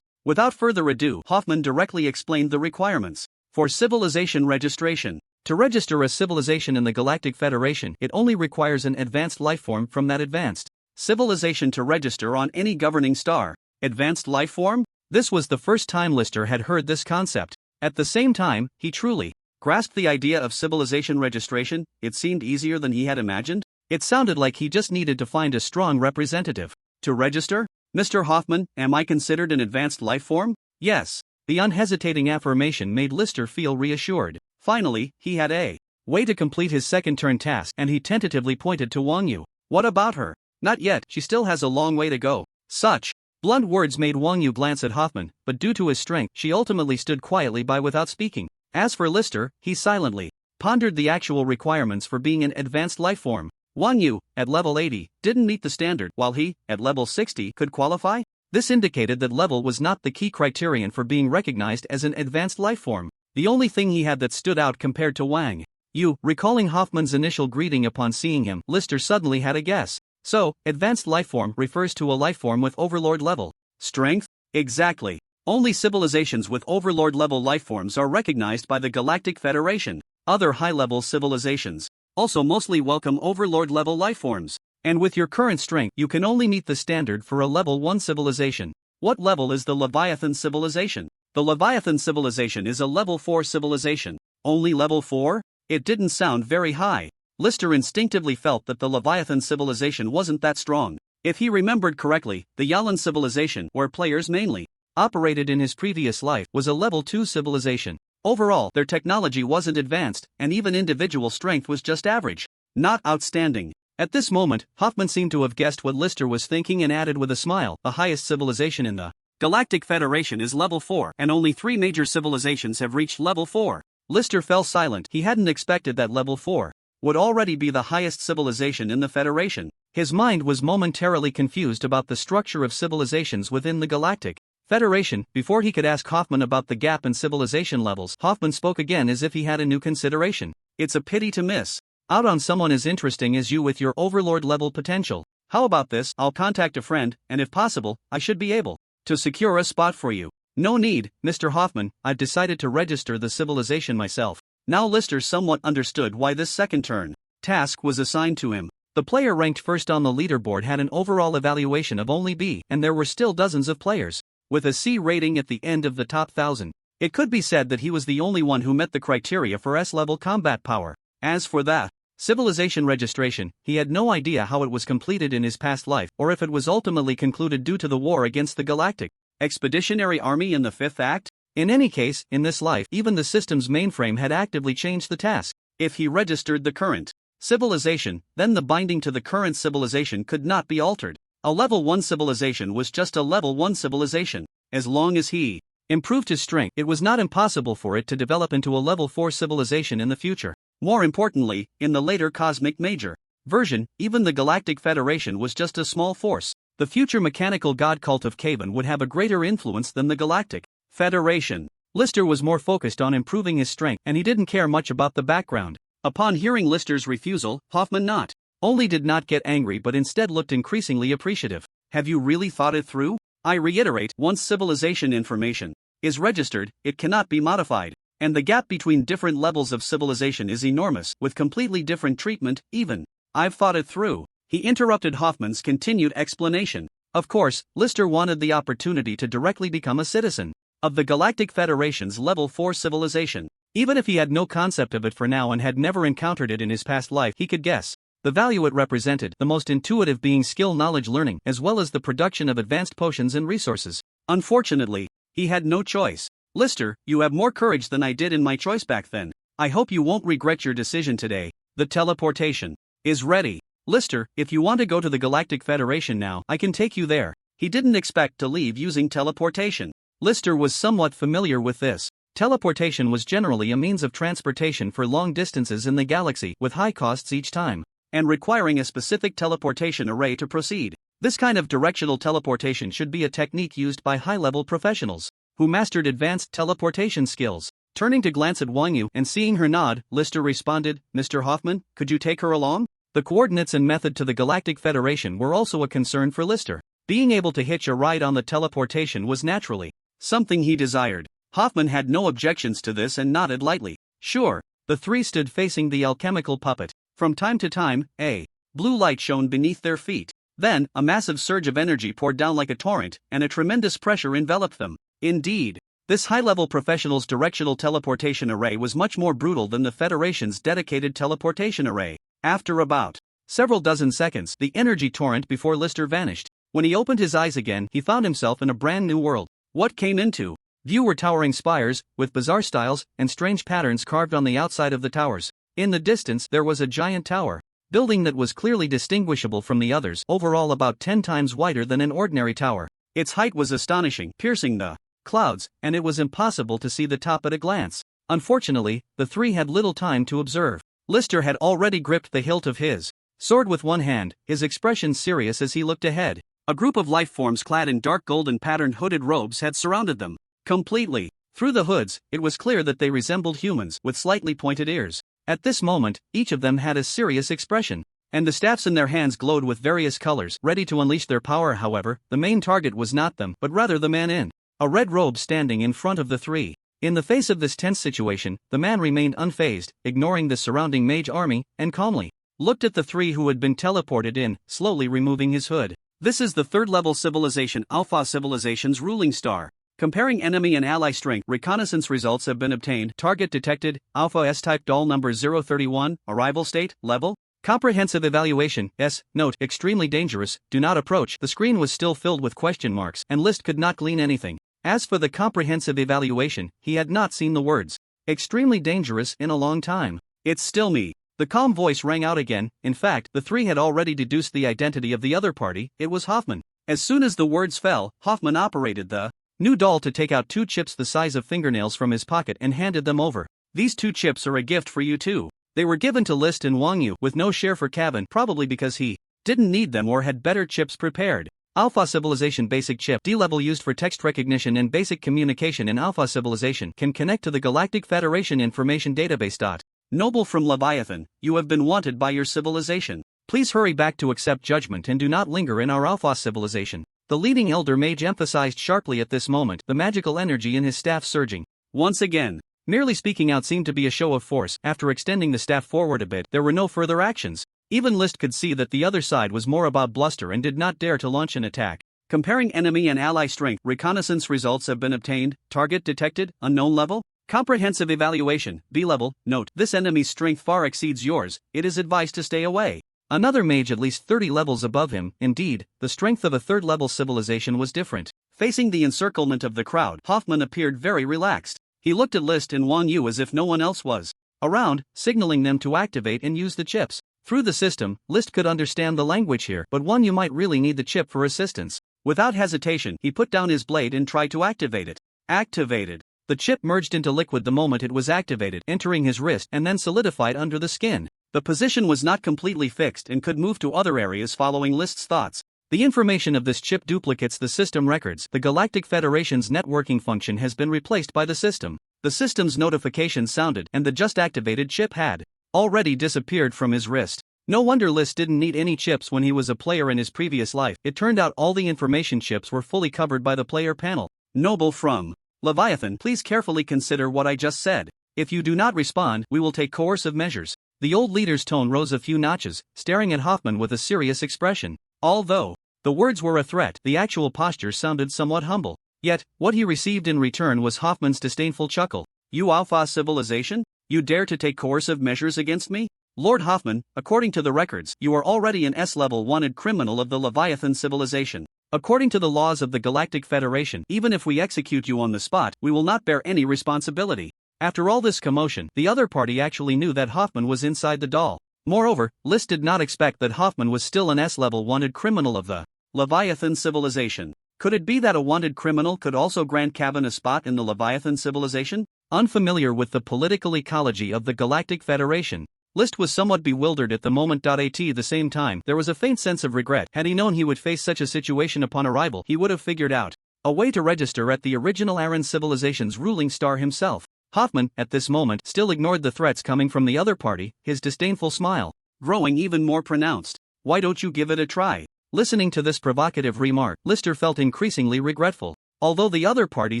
Without further ado, Hoffman directly explained the requirements for civilization registration. To register a civilization in the Galactic Federation, it only requires an advanced lifeform from that advanced civilization to register on any governing star. Advanced lifeform? This was the first time Lister had heard this concept. At the same time, he truly grasped the idea of civilization registration. It seemed easier than he had imagined. It sounded like he just needed to find a strong representative to register. Mr. Hoffman, am I considered an advanced life form? Yes. The unhesitating affirmation made Lister feel reassured. Finally, he had a way to complete his second turn task, and he tentatively pointed to Wang Yu. What about her? Not yet, she still has a long way to go. Such blunt words made Wang Yu glance at Hoffman, but due to his strength, she ultimately stood quietly by without speaking. As for Lister, he silently pondered the actual requirements for being an advanced lifeform. Wang Yu, at level 80, didn't meet the standard, while he, at level 60, could qualify. This indicated that level was not the key criterion for being recognized as an advanced lifeform. The only thing he had that stood out compared to Wang Yu, recalling Hoffman's initial greeting upon seeing him, Lister suddenly had a guess. So, advanced lifeform refers to a lifeform with overlord level strength? Exactly. Only civilizations with overlord level lifeforms are recognized by the Galactic Federation. Other high-level civilizations also mostly welcome overlord level lifeforms. And with your current strength, you can only meet the standard for a level 1 civilization. What level is the Leviathan civilization? The Leviathan civilization is a level 4 civilization. Only level 4? It didn't sound very high. Lister instinctively felt that the Leviathan civilization wasn't that strong. If he remembered correctly, the Yalan civilization, where players mainly operated in his previous life, was a level 2 civilization. Overall, their technology wasn't advanced, and even individual strength was just average. Not outstanding. At this moment, Hoffman seemed to have guessed what Lister was thinking and added with a smile, the highest civilization in the Galactic Federation is level 4, and only 3 major civilizations have reached level 4. Lister fell silent. He hadn't expected that level 4 would already be the highest civilization in the Federation. His mind was momentarily confused about the structure of civilizations within the Galactic Federation. Before he could ask Hoffman about the gap in civilization levels, Hoffman spoke again as if he had a new consideration. It's a pity to miss out on someone as interesting as you with your overlord level potential. How about this? I'll contact a friend, and if possible, I should be able to secure a spot for you. No need, Mr. Hoffman, I've decided to register the civilization myself. Now Lister somewhat understood why this second turn task was assigned to him. The player ranked first on the leaderboard had an overall evaluation of only B, and there were still dozens of players with a C rating at the end of the top 1,000. It could be said that he was the only one who met the criteria for S-level combat power. As for that civilization registration, he had no idea how it was completed in his past life, or if it was ultimately concluded due to the war against the Galactic Expeditionary Army in the 5th Act. In any case, in this life, even the system's mainframe had actively changed the task. If he registered the current civilization, then the binding to the current civilization could not be altered. A level 1 civilization was just a level 1 civilization. As long as he improved his strength, it was not impossible for it to develop into a level 4 civilization in the future. More importantly, in the later Cosmic Major version, even the Galactic Federation was just a small force. The future mechanical god cult of Kavan would have a greater influence than the Galactic Federation. Lister was more focused on improving his strength, and he didn't care much about the background. Upon hearing Lister's refusal, Hoffman not only did not get angry but instead looked increasingly appreciative. Have you really thought it through? I reiterate, once civilization information is registered, it cannot be modified. And the gap between different levels of civilization is enormous, with completely different treatment, even. I've thought it through. He interrupted Hoffman's continued explanation. Of course, Lister wanted the opportunity to directly become a citizen of the Galactic Federation's level 4 civilization. Even if he had no concept of it for now and had never encountered it in his past life, he could guess the value it represented, the most intuitive being skill knowledge learning, as well as the production of advanced potions and resources. Unfortunately, he had no choice. Lister, you have more courage than I did in my choice back then. I hope you won't regret your decision today. The teleportation is ready. Lister, if you want to go to the Galactic Federation now, I can take you there. He didn't expect to leave using teleportation. Lister was somewhat familiar with this. Teleportation was generally a means of transportation for long distances in the galaxy, with high costs each time, and requiring a specific teleportation array to proceed. This kind of directional teleportation should be a technique used by high-level professionals who mastered advanced teleportation skills. Turning to glance at Wang Yu and seeing her nod, Lister responded, Mr. Hoffman, could you take her along? The coordinates and method to the Galactic Federation were also a concern for Lister. Being able to hitch a ride on the teleportation was naturally something he desired. Hoffman had no objections to this and nodded lightly. Sure. The three stood facing the alchemical puppet. From time to time, a blue light shone beneath their feet. Then, a massive surge of energy poured down like a torrent, and a tremendous pressure enveloped them. Indeed, this high-level professional's directional teleportation array was much more brutal than the Federation's dedicated teleportation array. After about several dozen seconds, the energy torrent before Lister vanished. When he opened his eyes again, he found himself in a brand new world. What came into view were towering spires, with bizarre styles and strange patterns carved on the outside of the towers. In the distance, there was a giant tower building that was clearly distinguishable from the others, overall about 10 times wider than an ordinary tower. Its height was astonishing, piercing the clouds, and it was impossible to see the top at a glance. Unfortunately, the three had little time to observe. Lister had already gripped the hilt of his sword with one hand, his expression serious as he looked ahead. A group of life forms clad in dark golden patterned hooded robes had surrounded them completely. Through the hoods, it was clear that they resembled humans with slightly pointed ears. At this moment, each of them had a serious expression, and the staffs in their hands glowed with various colors, ready to unleash their power. However, the main target was not them, but rather the man in a red robe standing in front of the three. In the face of this tense situation, the man remained unfazed, ignoring the surrounding mage army, and calmly looked at the three who had been teleported in, slowly removing his hood. This is the third-level civilization Alpha Civilization's ruling star. Comparing enemy and ally strength, reconnaissance results have been obtained. Target detected, Alpha S-type doll number 031, arrival state, level. Comprehensive evaluation, S, note, extremely dangerous, do not approach. The screen was still filled with question marks, and List could not glean anything. As for the comprehensive evaluation, he had not seen the words extremely dangerous in a long time. It's still me. The calm voice rang out again. In fact, the three had already deduced the identity of the other party. It was Hoffman. As soon as the words fell, Hoffman operated the new doll to take out 2 chips the size of fingernails from his pocket and handed them over. These 2 chips are a gift for you too. They were given to List and Wang Yu with no share for Kevin, probably because he didn't need them or had better chips prepared. Alpha Civilization Basic Chip D level used for text recognition and basic communication in Alpha Civilization can connect to the Galactic Federation Information Database. Noble from Leviathan, you have been wanted by your civilization. Please hurry back to accept judgment and do not linger in our Alpha Civilization. The leading elder mage emphasized sharply at this moment, the magical energy in his staff surging once again. Merely speaking out seemed to be a show of force. After extending the staff forward a bit, there were no further actions. Even List could see that the other side was more about bluster and did not dare to launch an attack. Comparing enemy and ally strength, reconnaissance results have been obtained. Target detected, unknown level. Comprehensive evaluation, B level. Note, this enemy's strength far exceeds yours. It is advised to stay away. Another mage at least 30 levels above him. Indeed, the strength of a third-level civilization was different. Facing the encirclement of the crowd, Hoffman appeared very relaxed. He looked at List and Wang Yu as if no one else was around, signaling them to activate and use the chips. Through the system, List could understand the language here, but Wang Yu might really need the chip for assistance. Without hesitation, he put down his blade and tried to activate it. Activated. The chip merged into liquid the moment it was activated, entering his wrist and then solidified under the skin. The position was not completely fixed and could move to other areas following List's thoughts. The information of this chip duplicates the system records. The Galactic Federation's networking function has been replaced by the system. The system's notification sounded, and the just activated chip had already disappeared from his wrist. No wonder List didn't need any chips when he was a player in his previous life. It turned out all the information chips were fully covered by the player panel. Noble from Leviathan, please carefully consider what I just said. If you do not respond, we will take coercive measures. The old leader's tone rose a few notches, staring at Hoffman with a serious expression. Although the words were a threat, the actual posture sounded somewhat humble. Yet, what he received in return was Hoffman's disdainful chuckle. You Alpha Civilization? You dare to take coercive measures against me? Lord Hoffman, according to the records, you are already an S-level wanted criminal of the Leviathan civilization. According to the laws of the Galactic Federation, even if we execute you on the spot, we will not bear any responsibility. After all this commotion, the other party actually knew that Hoffman was inside the doll. Moreover, List did not expect that Hoffman was still an S-level wanted criminal of the Leviathan civilization. Could it be that a wanted criminal could also grant Kevin a spot in the Leviathan civilization? Unfamiliar with the political ecology of the Galactic Federation, List was somewhat bewildered at the moment. At the same time, there was a faint sense of regret. Had he known he would face such a situation upon arrival, he would have figured out a way to register at the original Aran civilization's ruling star himself. Hoffman, at this moment, still ignored the threats coming from the other party, his disdainful smile growing even more pronounced. Why don't you give it a try? Listening to this provocative remark, Lister felt increasingly regretful. Although the other party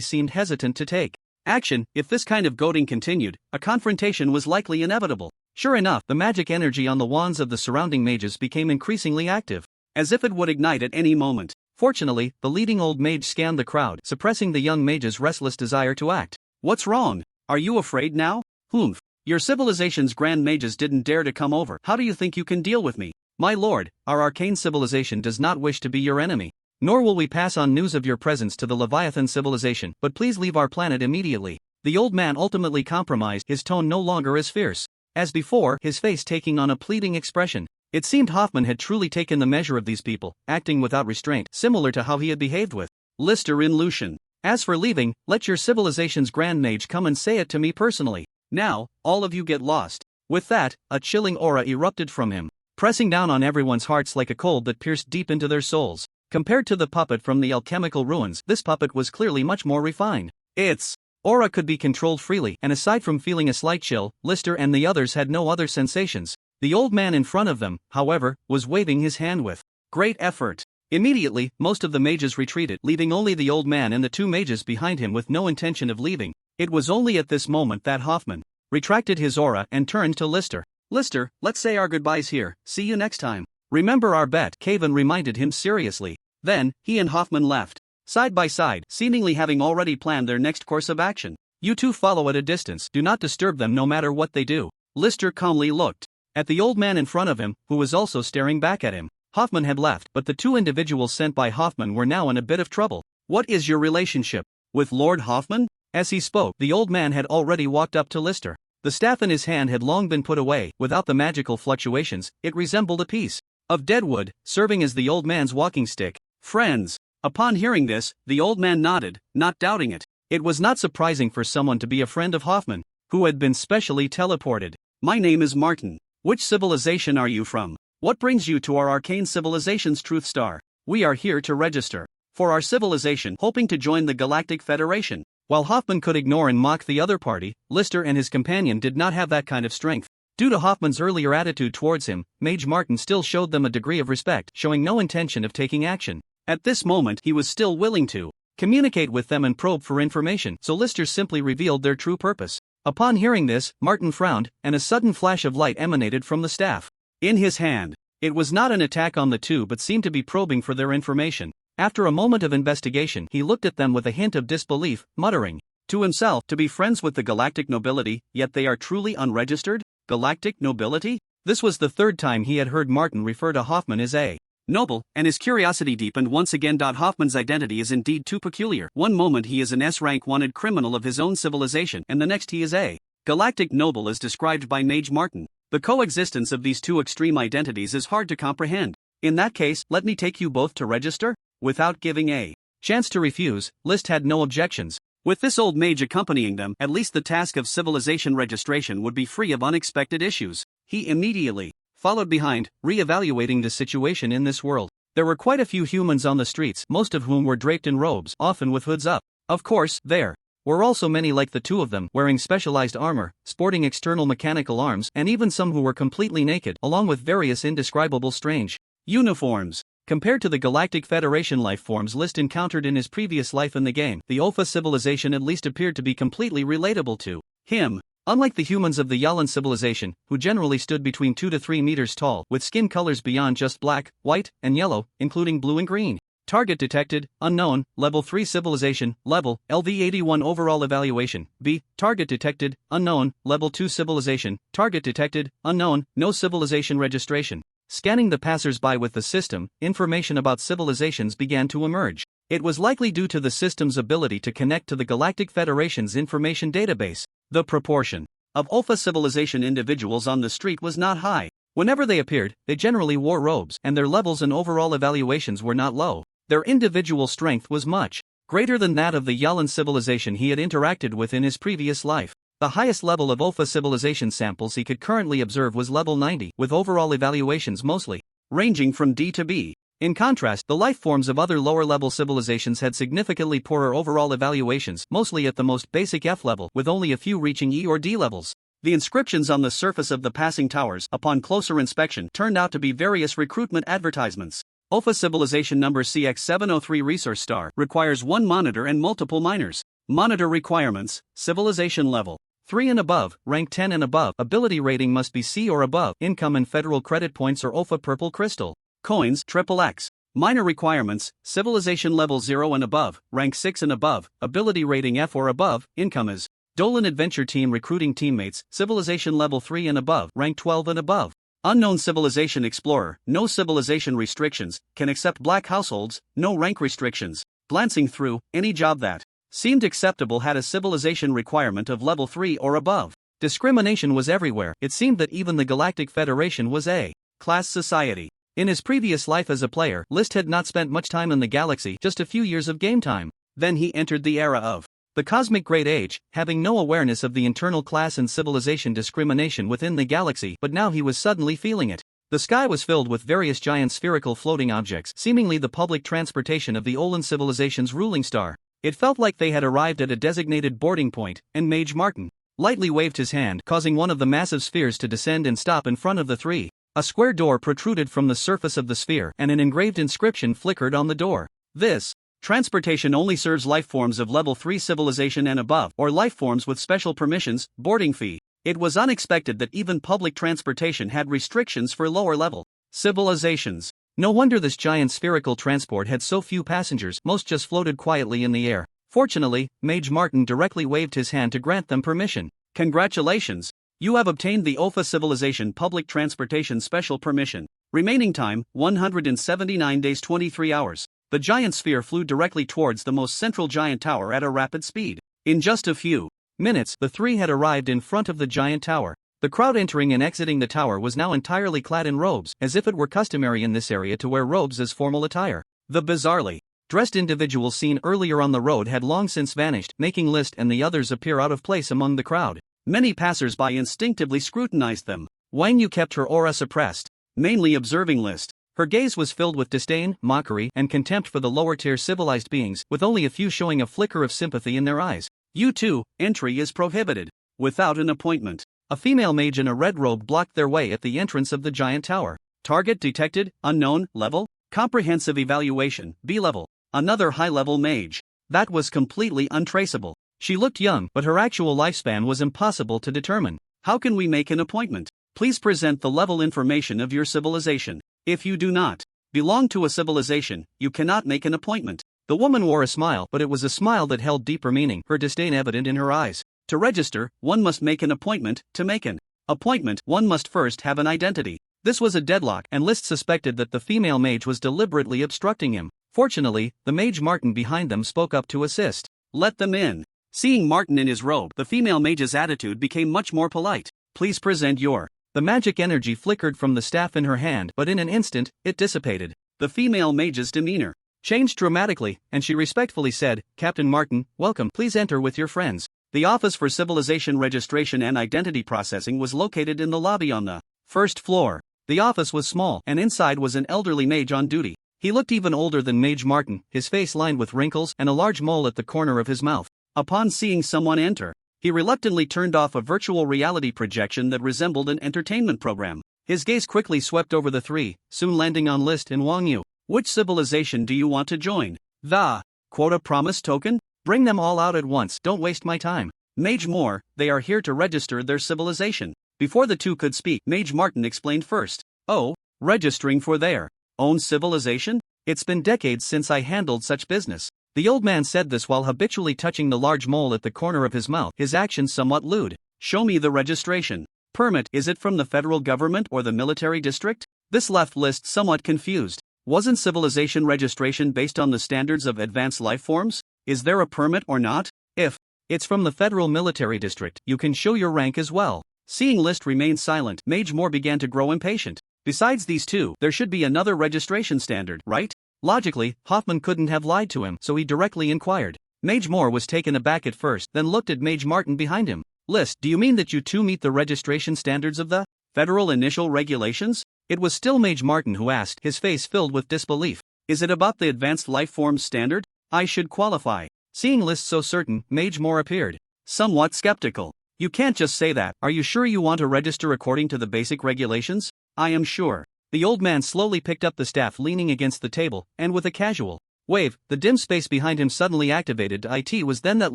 seemed hesitant to take action, if this kind of goading continued, a confrontation was likely inevitable. Sure enough, the magic energy on the wands of the surrounding mages became increasingly active, as if it would ignite at any moment. Fortunately, the leading old mage scanned the crowd, suppressing the young mage's restless desire to act. What's wrong? Are you afraid now? Humph. Your civilization's grand mages didn't dare to come over. How do you think you can deal with me? My lord, our arcane civilization does not wish to be your enemy. Nor will we pass on news of your presence to the Leviathan civilization, but please leave our planet immediately. The old man ultimately compromised, his tone no longer as fierce as before, his face taking on a pleading expression. It seemed Hoffman had truly taken the measure of these people, acting without restraint, similar to how he had behaved with Lister in Lucian. As for leaving, let your civilization's grand mage come and say it to me personally. Now, all of you get lost. With that, a chilling aura erupted from him, pressing down on everyone's hearts like a cold that pierced deep into their souls. Compared to the puppet from the alchemical ruins, this puppet was clearly much more refined. Its aura could be controlled freely, and aside from feeling a slight chill, Lister and the others had no other sensations. The old man in front of them, however, was waving his hand with great effort. Immediately, most of the mages retreated, leaving only the old man and the two mages behind him with no intention of leaving. It was only at this moment that Hoffman retracted his aura and turned to Lister. "Lister, let's say our goodbyes here, see you next time. Remember our bet," Cavan reminded him seriously. Then, he and Hoffman left, side by side, seemingly having already planned their next course of action. "You two follow at a distance, do not disturb them no matter what they do." Lister calmly looked at the old man in front of him, who was also staring back at him. Hoffman had left, but the two individuals sent by Hoffman were now in a bit of trouble. "What is your relationship with Lord Hoffman?" As he spoke, the old man had already walked up to Lister. The staff in his hand had long been put away. Without the magical fluctuations, it resembled a piece of dead wood, serving as the old man's walking stick. "Friends." Upon hearing this, the old man nodded, not doubting it. It was not surprising for someone to be a friend of Hoffman, who had been specially teleported. "My name is Martin. Which civilization are you from? What brings you to our arcane civilization's truth star?" "We are here to register for our civilization, hoping to join the Galactic Federation." While Hoffman could ignore and mock the other party, Lister and his companion did not have that kind of strength. Due to Hoffman's earlier attitude towards him, Mage Martin still showed them a degree of respect, showing no intention of taking action. At this moment, he was still willing to communicate with them and probe for information, so Lister simply revealed their true purpose. Upon hearing this, Martin frowned, and a sudden flash of light emanated from the staff in his hand. It was not an attack on the two but seemed to be probing for their information. After a moment of investigation, he looked at them with a hint of disbelief, muttering to himself, "To be friends with the galactic nobility, yet they are truly unregistered? Galactic nobility?" This was the third time he had heard Martin refer to Hoffman as a noble, and his curiosity deepened once again. Hoffman's identity is indeed too peculiar. One moment he is an S-rank wanted criminal of his own civilization, and the next he is a galactic noble as described by Mage Martin. The coexistence of these two extreme identities is hard to comprehend. "In that case, let me take you both to register?" Without giving a chance to refuse, List had no objections. With this old mage accompanying them, at least the task of civilization registration would be free of unexpected issues. He immediately followed behind, re-evaluating the situation in this world. There were quite a few humans on the streets, most of whom were draped in robes, often with hoods up. Of course, there were also many like the two of them, wearing specialized armor, sporting external mechanical arms, and even some who were completely naked, along with various indescribable strange uniforms. Compared to the Galactic Federation life forms List encountered in his previous life in the game, the Opha civilization at least appeared to be completely relatable to him. Unlike the humans of the Yalan civilization, who generally stood between 2 to 3 meters tall, with skin colors beyond just black, white, and yellow, including blue and green. Target detected, unknown, level 3 civilization, level, LV81 overall evaluation, B. Target detected, unknown, level 2 civilization, target detected, unknown, no civilization registration. Scanning the passers-by with the system, information about civilizations began to emerge. It was likely due to the system's ability to connect to the Galactic Federation's information database. The proportion of Alpha civilization individuals on the street was not high. Whenever they appeared, they generally wore robes, and their levels and overall evaluations were not low. Their individual strength was much greater than that of the Yalan civilization he had interacted with in his previous life. The highest level of Alpha civilization samples he could currently observe was level 90, with overall evaluations mostly ranging from D to B. In contrast, the life forms of other lower-level civilizations had significantly poorer overall evaluations, mostly at the most basic F level, with only a few reaching E or D levels. The inscriptions on the surface of the passing towers, upon closer inspection, turned out to be various recruitment advertisements. Alpha civilization number CX703 resource star requires 1 monitor and multiple miners. Monitor requirements: civilization level 3 and above, rank 10 and above, ability rating must be C or above, income and federal credit points or Alpha purple crystal. Coins XXX. Minor requirements: civilization level 0 and above, rank 6 and above, ability rating F or above, income is Dolan Adventure Team recruiting teammates, civilization level 3 and above, rank 12 and above. Unknown civilization explorer, no civilization restrictions, can accept black households, no rank restrictions. Glancing through, any job that seemed acceptable had a civilization requirement of level 3 or above. Discrimination was everywhere. It seemed that even the Galactic Federation was a class society. In his previous life as a player, List had not spent much time in the galaxy, just a few years of game time. Then he entered the era of the Cosmic Great Age, having no awareness of the internal class and civilization discrimination within the galaxy, but now he was suddenly feeling it. The sky was filled with various giant spherical floating objects, seemingly the public transportation of the Olan civilization's ruling star. It felt like they had arrived at a designated boarding point, and Mage Martin lightly waved his hand, causing one of the massive spheres to descend and stop in front of the three. A square door protruded from the surface of the sphere, and an engraved inscription flickered on the door. This transportation only serves lifeforms of level 3 civilization and above, or lifeforms with special permissions, boarding fee. It was unexpected that even public transportation had restrictions for lower level civilizations. No wonder this giant spherical transport had so few passengers, most just floated quietly in the air. Fortunately, Mage Martin directly waved his hand to grant them permission. Congratulations! You have obtained the Ofa Civilization Public Transportation Special Permission. Remaining time, 179 days 23 hours. The giant sphere flew directly towards the most central giant tower at a rapid speed. In just a few minutes, the three had arrived in front of the giant tower. The crowd entering and exiting the tower was now entirely clad in robes, as if it were customary in this area to wear robes as formal attire. The bizarrely dressed individuals seen earlier on the road had long since vanished, making List and the others appear out of place among the crowd. Many passers-by instinctively scrutinized them. Wang Yu kept her aura suppressed, mainly observing List. Her gaze was filled with disdain, mockery, and contempt for the lower-tier civilized beings, with only a few showing a flicker of sympathy in their eyes. You too, entry is prohibited. Without an appointment. A female mage in a red robe blocked their way at the entrance of the giant tower. Target detected, unknown, level, comprehensive evaluation, B level. Another high-level mage. That was completely untraceable. She looked young, but her actual lifespan was impossible to determine. How can we make an appointment? Please present the level information of your civilization. If you do not belong to a civilization, you cannot make an appointment. The woman wore a smile, but it was a smile that held deeper meaning, her disdain evident in her eyes. To register, one must make an appointment. To make an appointment, one must first have an identity. This was a deadlock, and List suspected that the female mage was deliberately obstructing him. Fortunately, the mage Martin behind them spoke up to assist. Let them in. Seeing Martin in his robe, the female mage's attitude became much more polite. Please present your. The magic energy flickered from the staff in her hand, but in an instant, it dissipated. The female mage's demeanor changed dramatically, and she respectfully said, Captain Martin, welcome, please enter with your friends. The Office for Civilization Registration and Identity Processing was located in the lobby on the first floor. The office was small, and inside was an elderly mage on duty. He looked even older than Mage Martin, his face lined with wrinkles and a large mole at the corner of his mouth. Upon seeing someone enter, he reluctantly turned off a virtual reality projection that resembled an entertainment program. His gaze quickly swept over the three, soon landing on List and Wang Yu. Which civilization do you want to join? The quota promise token? Bring them all out at once, don't waste my time. Mage Moore, they are here to register their civilization. Before the two could speak, Mage Martin explained first. Oh, registering for their own civilization? It's been decades since I handled such business. The old man said this while habitually touching the large mole at the corner of his mouth, his actions somewhat lewd. Show me the registration permit. Is it from the federal government or the military district? This left List somewhat confused. Wasn't civilization registration based on the standards of advanced life forms? Is there a permit or not? If it's from the federal military district, you can show your rank as well. Seeing List remain silent, Mage Moore began to grow impatient. Besides these two, there should be another registration standard, right? Logically, Hoffman couldn't have lied to him, so he directly inquired. Mage Moore was taken aback at first, then looked at Mage Martin behind him. List, do you mean that you too meet the registration standards of the federal initial regulations? It was still Mage Martin who asked, his face filled with disbelief. Is it about the advanced life forms standard? I should qualify. Seeing List so certain, Mage Moore appeared somewhat skeptical. You can't just say that. Are you sure you want to register according to the basic regulations? I am sure. The old man slowly picked up the staff leaning against the table, and with a casual wave, the dim space behind him suddenly activated. It was then that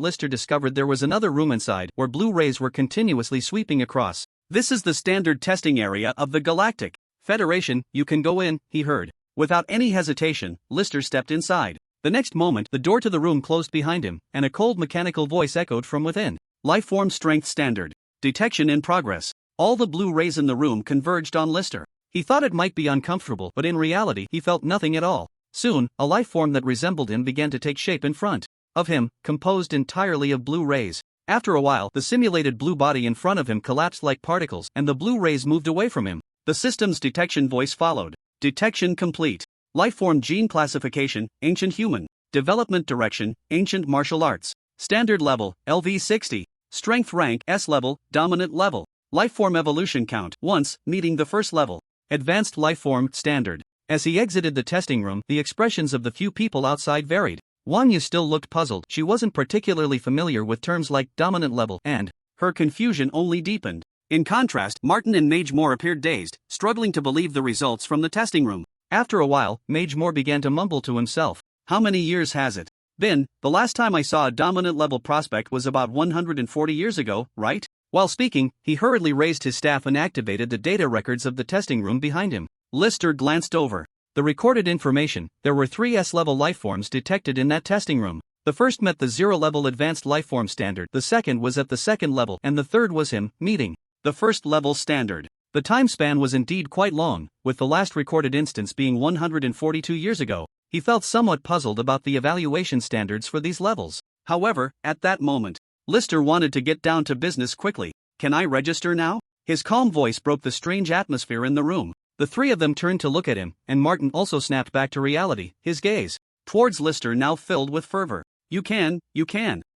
Lister discovered there was another room inside, where blue rays were continuously sweeping across. This is the standard testing area of the Galactic Federation, you can go in, he heard. Without any hesitation, Lister stepped inside. The next moment, the door to the room closed behind him, and a cold mechanical voice echoed from within. Lifeform strength standard. Detection in progress. All the blue rays in the room converged on Lister. He thought it might be uncomfortable, but in reality, he felt nothing at all. Soon, a lifeform that resembled him began to take shape in front of him, composed entirely of blue rays. After a while, the simulated blue body in front of him collapsed like particles, and the blue rays moved away from him. The system's detection voice followed. Detection complete. Lifeform gene classification, ancient human. Development direction, ancient martial arts. Standard level, LV60. Strength rank, S level, dominant level. Lifeform evolution count, once, meeting the first level. Advanced Lifeform Standard. As he exited the testing room, the expressions of the few people outside varied. Wang Yu still looked puzzled. She wasn't particularly familiar with terms like dominant level, and her confusion only deepened. In contrast, Martin and Mage Moore appeared dazed, struggling to believe the results from the testing room. After a while, Mage Moore began to mumble to himself. How many years has it been? The last time I saw a dominant level prospect was about 140 years ago, right? While speaking, he hurriedly raised his staff and activated the data records of the testing room behind him. Lister glanced over the recorded information. There were 3 S-level lifeforms detected in that testing room. The first met the 0-level advanced lifeform standard, the second was at the 2nd level, and the third was him, meeting the 1st level standard. The time span was indeed quite long, with the last recorded instance being 142 years ago. He felt somewhat puzzled about the evaluation standards for these levels. However, at that moment, Lister wanted to get down to business quickly. Can I register now? His calm voice broke the strange atmosphere in the room. The 3 of them turned to look at him, and Martin also snapped back to reality, his gaze towards Lister now filled with fervor. You can,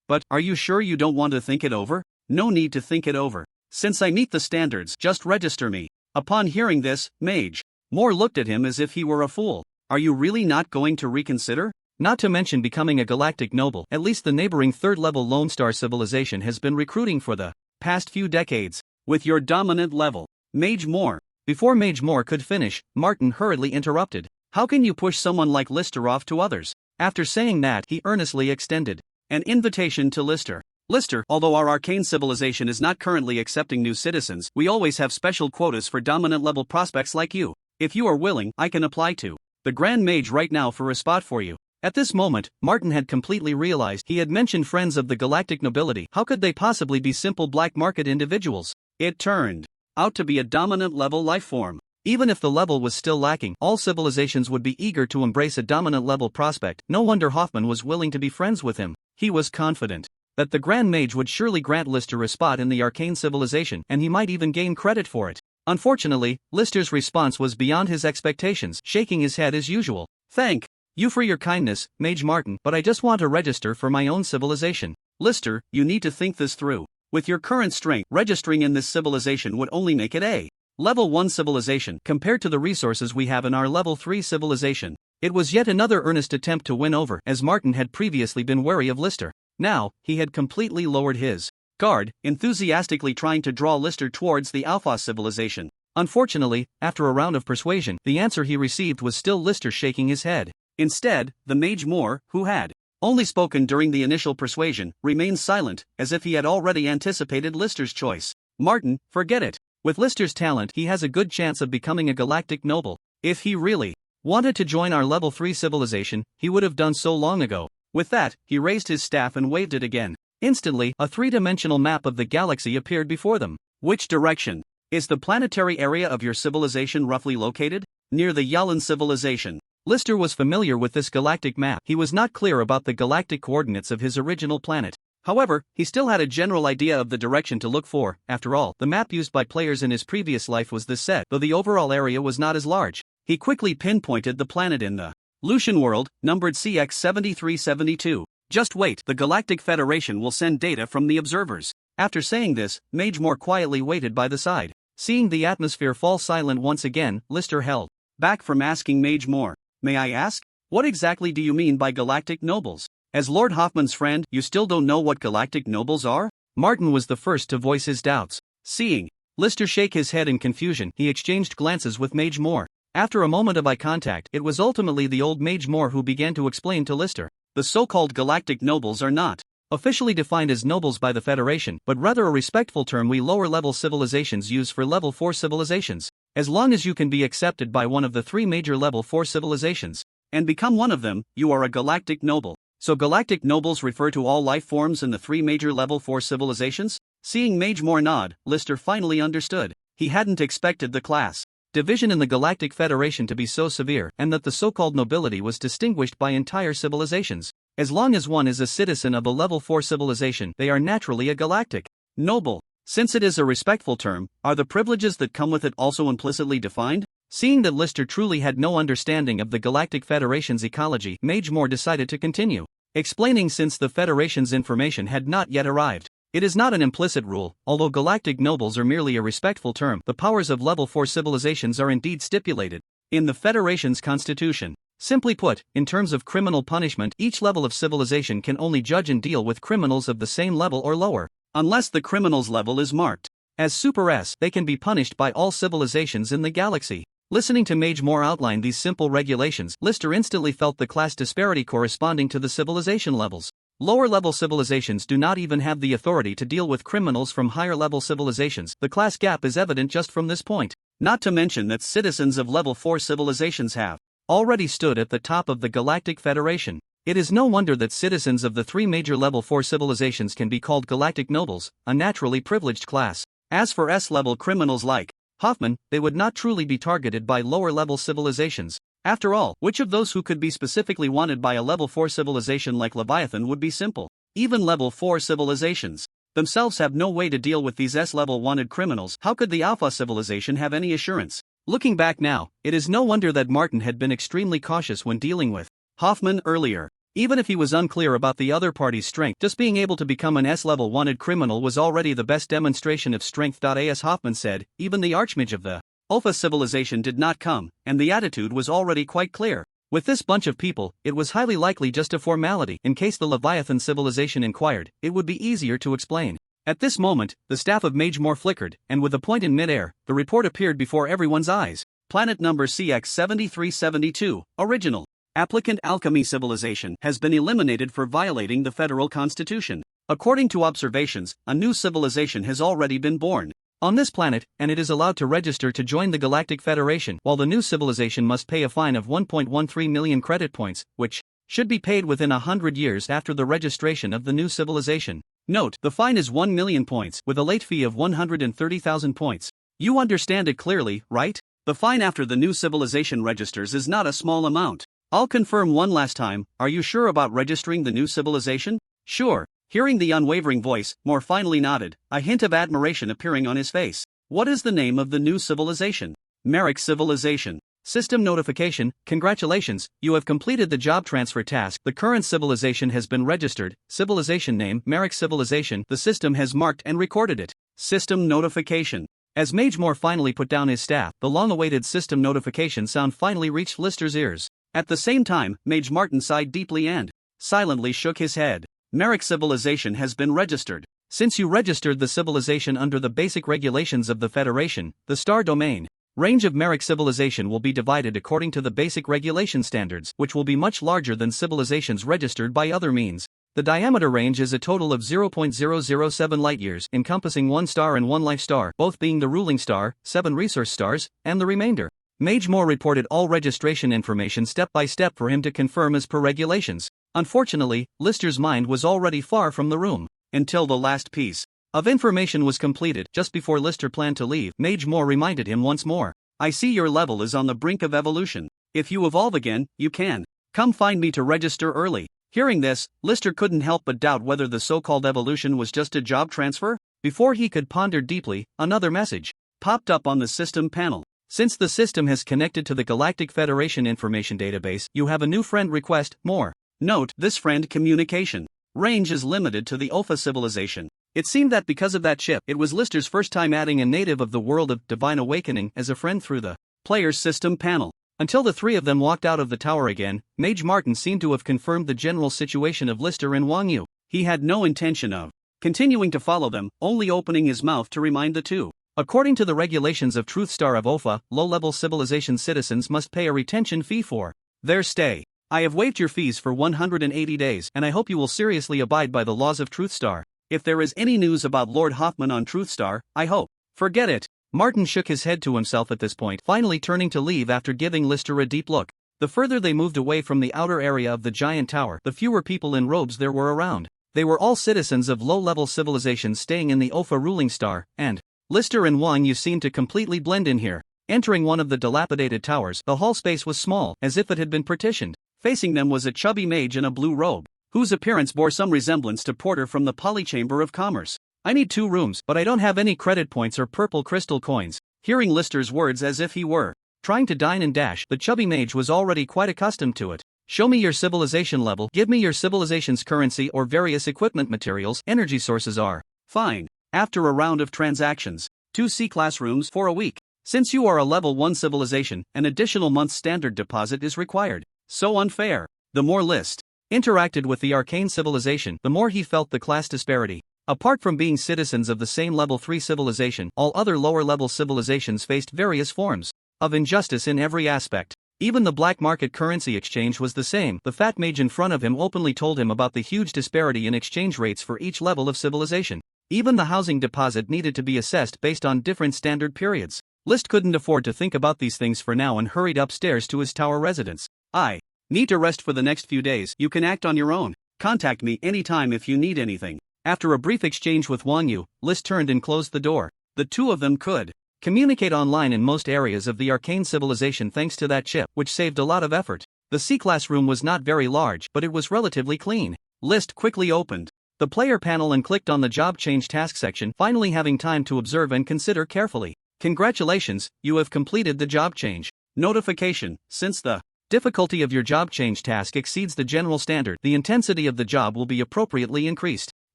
but are you sure you don't want to think it over? No need to think it over. Since I meet the standards, just register me. Upon hearing this, Mage Moore looked at him as if he were a fool. Are you really not going to reconsider? Not to mention becoming a galactic noble. At least the neighboring 3rd-level Lone Star civilization has been recruiting for the past few decades. With your dominant level, Mage Moore. Before Mage Moore could finish, Martin hurriedly interrupted. How can you push someone like Lister off to others? After saying that, he earnestly extended an invitation to Lister. Lister, although our arcane civilization is not currently accepting new citizens, we always have special quotas for dominant level prospects like you. If you are willing, I can apply to the Grand Mage right now for a spot for you. At this moment, Martin had completely realized he had mentioned friends of the galactic nobility. How could they possibly be simple black market individuals? It turned out to be a dominant level lifeform. Even if the level was still lacking, all civilizations would be eager to embrace a dominant level prospect. No wonder Hoffman was willing to be friends with him. He was confident that the Grand Mage would surely grant Lister a spot in the arcane civilization, and he might even gain credit for it. Unfortunately, Lister's response was beyond his expectations, shaking his head as usual. Thank you for your kindness, Mage Martin, but I just want to register for my own civilization. Lister, you need to think this through. With your current strength, registering in this civilization would only make it a Level 1 civilization compared to the resources we have in our Level 3 civilization. It was yet another earnest attempt to win over, as Martin had previously been wary of Lister. Now, he had completely lowered his guard, enthusiastically trying to draw Lister towards the Alpha civilization. Unfortunately, after a round of persuasion, the answer he received was still Lister shaking his head. Instead, the Mage Moore, who had only spoken during the initial persuasion, remained silent, as if he had already anticipated Lister's choice. Martin, forget it. With Lister's talent, he has a good chance of becoming a galactic noble. If he really wanted to join our Level 3 civilization, he would have done so long ago. With that, he raised his staff and waved it again. Instantly, a 3-dimensional map of the galaxy appeared before them. Which direction is the planetary area of your civilization roughly located? Near the Yalan civilization. Lister was familiar with this galactic map. He was not clear about the galactic coordinates of his original planet. However, he still had a general idea of the direction to look for. After all, the map used by players in his previous life was this set, though the overall area was not as large. He quickly pinpointed the planet in the Lucian world, numbered CX-7372. Just wait, the Galactic Federation will send data from the observers. After saying this, Mage Moore quietly waited by the side. Seeing the atmosphere fall silent once again, Lister held back from asking Mage Moore. May I ask, what exactly do you mean by galactic nobles? As Lord Hoffman's friend, you still don't know what galactic nobles are? Martin was the first to voice his doubts. Seeing Lister shake his head in confusion, he exchanged glances with Mage Moore. After a moment of eye contact, it was ultimately the old Mage Moore who began to explain to Lister. The so-called galactic nobles are not officially defined as nobles by the Federation, but rather a respectful term we lower-level civilizations use for Level 4 civilizations. As long as you can be accepted by one of the 3 major Level 4 civilizations and become one of them, you are a galactic noble. So galactic nobles refer to all life forms in the 3 major Level 4 civilizations? Seeing Mage Moore nod, Lister finally understood. He hadn't expected the class division in the Galactic Federation to be so severe, and that the so-called nobility was distinguished by entire civilizations. As long as one is a citizen of a Level 4 civilization, they are naturally a galactic noble. Since it is a respectful term, are the privileges that come with it also implicitly defined? Seeing that Lister truly had no understanding of the Galactic Federation's ecology, Mage Moore decided to continue explaining since the Federation's information had not yet arrived. It is not an implicit rule, although galactic nobles are merely a respectful term. The powers of level 4 civilizations are indeed stipulated in the Federation's constitution. Simply put, in terms of criminal punishment, each level of civilization can only judge and deal with criminals of the same level or lower. Unless the criminal's level is marked as Super S, they can be punished by all civilizations in the galaxy. Listening to Mage Moore outline these simple regulations, Lister instantly felt the class disparity corresponding to the civilization levels. Lower-level civilizations do not even have the authority to deal with criminals from higher-level civilizations. The class gap is evident just from this point. Not to mention that citizens of level 4 civilizations have already stood at the top of the Galactic Federation. It is no wonder that citizens of the three major level 4 civilizations can be called galactic nobles, a naturally privileged class. As for S-level criminals like Hoffman, they would not truly be targeted by lower-level civilizations. After all, which of those who could be specifically wanted by a level 4 civilization like Leviathan would be simple? Even level 4 civilizations themselves have no way to deal with these S-level wanted criminals. How could the Alpha civilization have any assurance? Looking back now, it is no wonder that Martin had been extremely cautious when dealing with Hoffman earlier. Even if he was unclear about the other party's strength, just being able to become an S-level wanted criminal was already the best demonstration of strength. As Hoffman said, even the Archmage of the Alpha civilization did not come, and the attitude was already quite clear. With this bunch of people, it was highly likely just a formality. In case the Leviathan civilization inquired, it would be easier to explain. At this moment, the staff of Mage Moore flickered, and with a point in midair, the report appeared before everyone's eyes. Planet number CX-7372, original. Applicant Alchemy civilization has been eliminated for violating the federal constitution. According to observations, a new civilization has already been born on this planet, and it is allowed to register to join the Galactic Federation, while the new civilization must pay a fine of 1.13 million credit points, which should be paid within 100 years after the registration of the new civilization. Note, the fine is 1 million points, with a late fee of 130,000 points. You understand it clearly, right? The fine after the new civilization registers is not a small amount. I'll confirm one last time, are you sure about registering the new civilization? Sure. Hearing the unwavering voice, Moore finally nodded, a hint of admiration appearing on his face. What is the name of the new civilization? Merrick Civilization. System notification, congratulations, you have completed the job transfer task. The current civilization has been registered. Civilization name, Merrick Civilization. The system has marked and recorded it. System notification. As Mage Moore finally put down his staff, the long-awaited system notification sound finally reached Lister's ears. At the same time, Mage Martin sighed deeply and silently shook his head. Merrick Civilization has been registered. Since you registered the civilization under the basic regulations of the Federation, the star domain range of Merrick Civilization will be divided according to the basic regulation standards, which will be much larger than civilizations registered by other means. The diameter range is a total of 0.007 light-years, encompassing 1 star and 1 life star, both being the ruling star, 7 resource stars, and the remainder. Mage Moore reported all registration information step by step for him to confirm as per regulations. Unfortunately, Lister's mind was already far from the room. Until the last piece of information was completed, just before Lister planned to leave, Mage Moore reminded him once more. I see your level is on the brink of evolution. If you evolve again, you can come find me to register early. Hearing this, Lister couldn't help but doubt whether the so-called evolution was just a job transfer. Before he could ponder deeply, another message popped up on the system panel. Since the system has connected to the Galactic Federation information database, you have a new friend request, Moore. Note, this friend communication range is limited to the Alpha civilization. It seemed that because of that chip, it was Lister's first time adding a native of the world of Divine Awakening as a friend through the player's system panel. Until the three of them walked out of the tower again, Mage Martin seemed to have confirmed the general situation of Lister and Wang Yu. He had no intention of continuing to follow them, only opening his mouth to remind the two. According to the regulations of Truth Star of Alpha, low-level civilization citizens must pay a retention fee for their stay. I have waived your fees for 180 days, and I hope you will seriously abide by the laws of Truth Star. If there is any news about Lord Hoffman on Truth Star, I hope. Forget it. Martin shook his head to himself at this point, finally turning to leave after giving Lister a deep look. The further they moved away from the outer area of the giant tower, the fewer people in robes there were around. They were all citizens of low-level civilizations staying in the Alpha ruling star, and Lister and Wang Yu seemed to completely blend in here. Entering one of the dilapidated towers, the hall space was small, as if it had been partitioned. Facing them was a chubby mage in a blue robe, whose appearance bore some resemblance to Porter from the Polychamber of Commerce. I need 2 rooms, but I don't have any credit points or purple crystal coins. Hearing Lister's words as if he were trying to dine and dash, the chubby mage was already quite accustomed to it. Show me your civilization level, give me your civilization's currency or various equipment materials. Energy sources are Fine. After a round of transactions, 2 C classrooms for a week. Since you are a level 1 civilization, an additional month's standard deposit is required. So unfair. The more List interacted with the arcane civilization, the more he felt the class disparity. Apart from being citizens of the same level 3 civilization, all other lower level civilizations faced various forms of injustice in every aspect. Even the black market currency exchange was the same. The fat mage in front of him openly told him about the huge disparity in exchange rates for each level of civilization. Even the housing deposit needed to be assessed based on different standard periods. List couldn't afford to think about these things for now and hurried upstairs to his tower residence. I need to rest for the next few days. You can act on your own. Contact me anytime if you need anything. After a brief exchange with Wang Yu, List turned and closed the door. The two of them could communicate online in most areas of the arcane civilization thanks to that chip, which saved a lot of effort. The C-class room was not very large, but it was relatively clean. List quickly opened the player panel and clicked on the job change task section, finally having time to observe and consider carefully. Congratulations, you have completed the job change. Notification: since the difficulty of your job change task exceeds the general standard, the intensity of the job will be appropriately increased.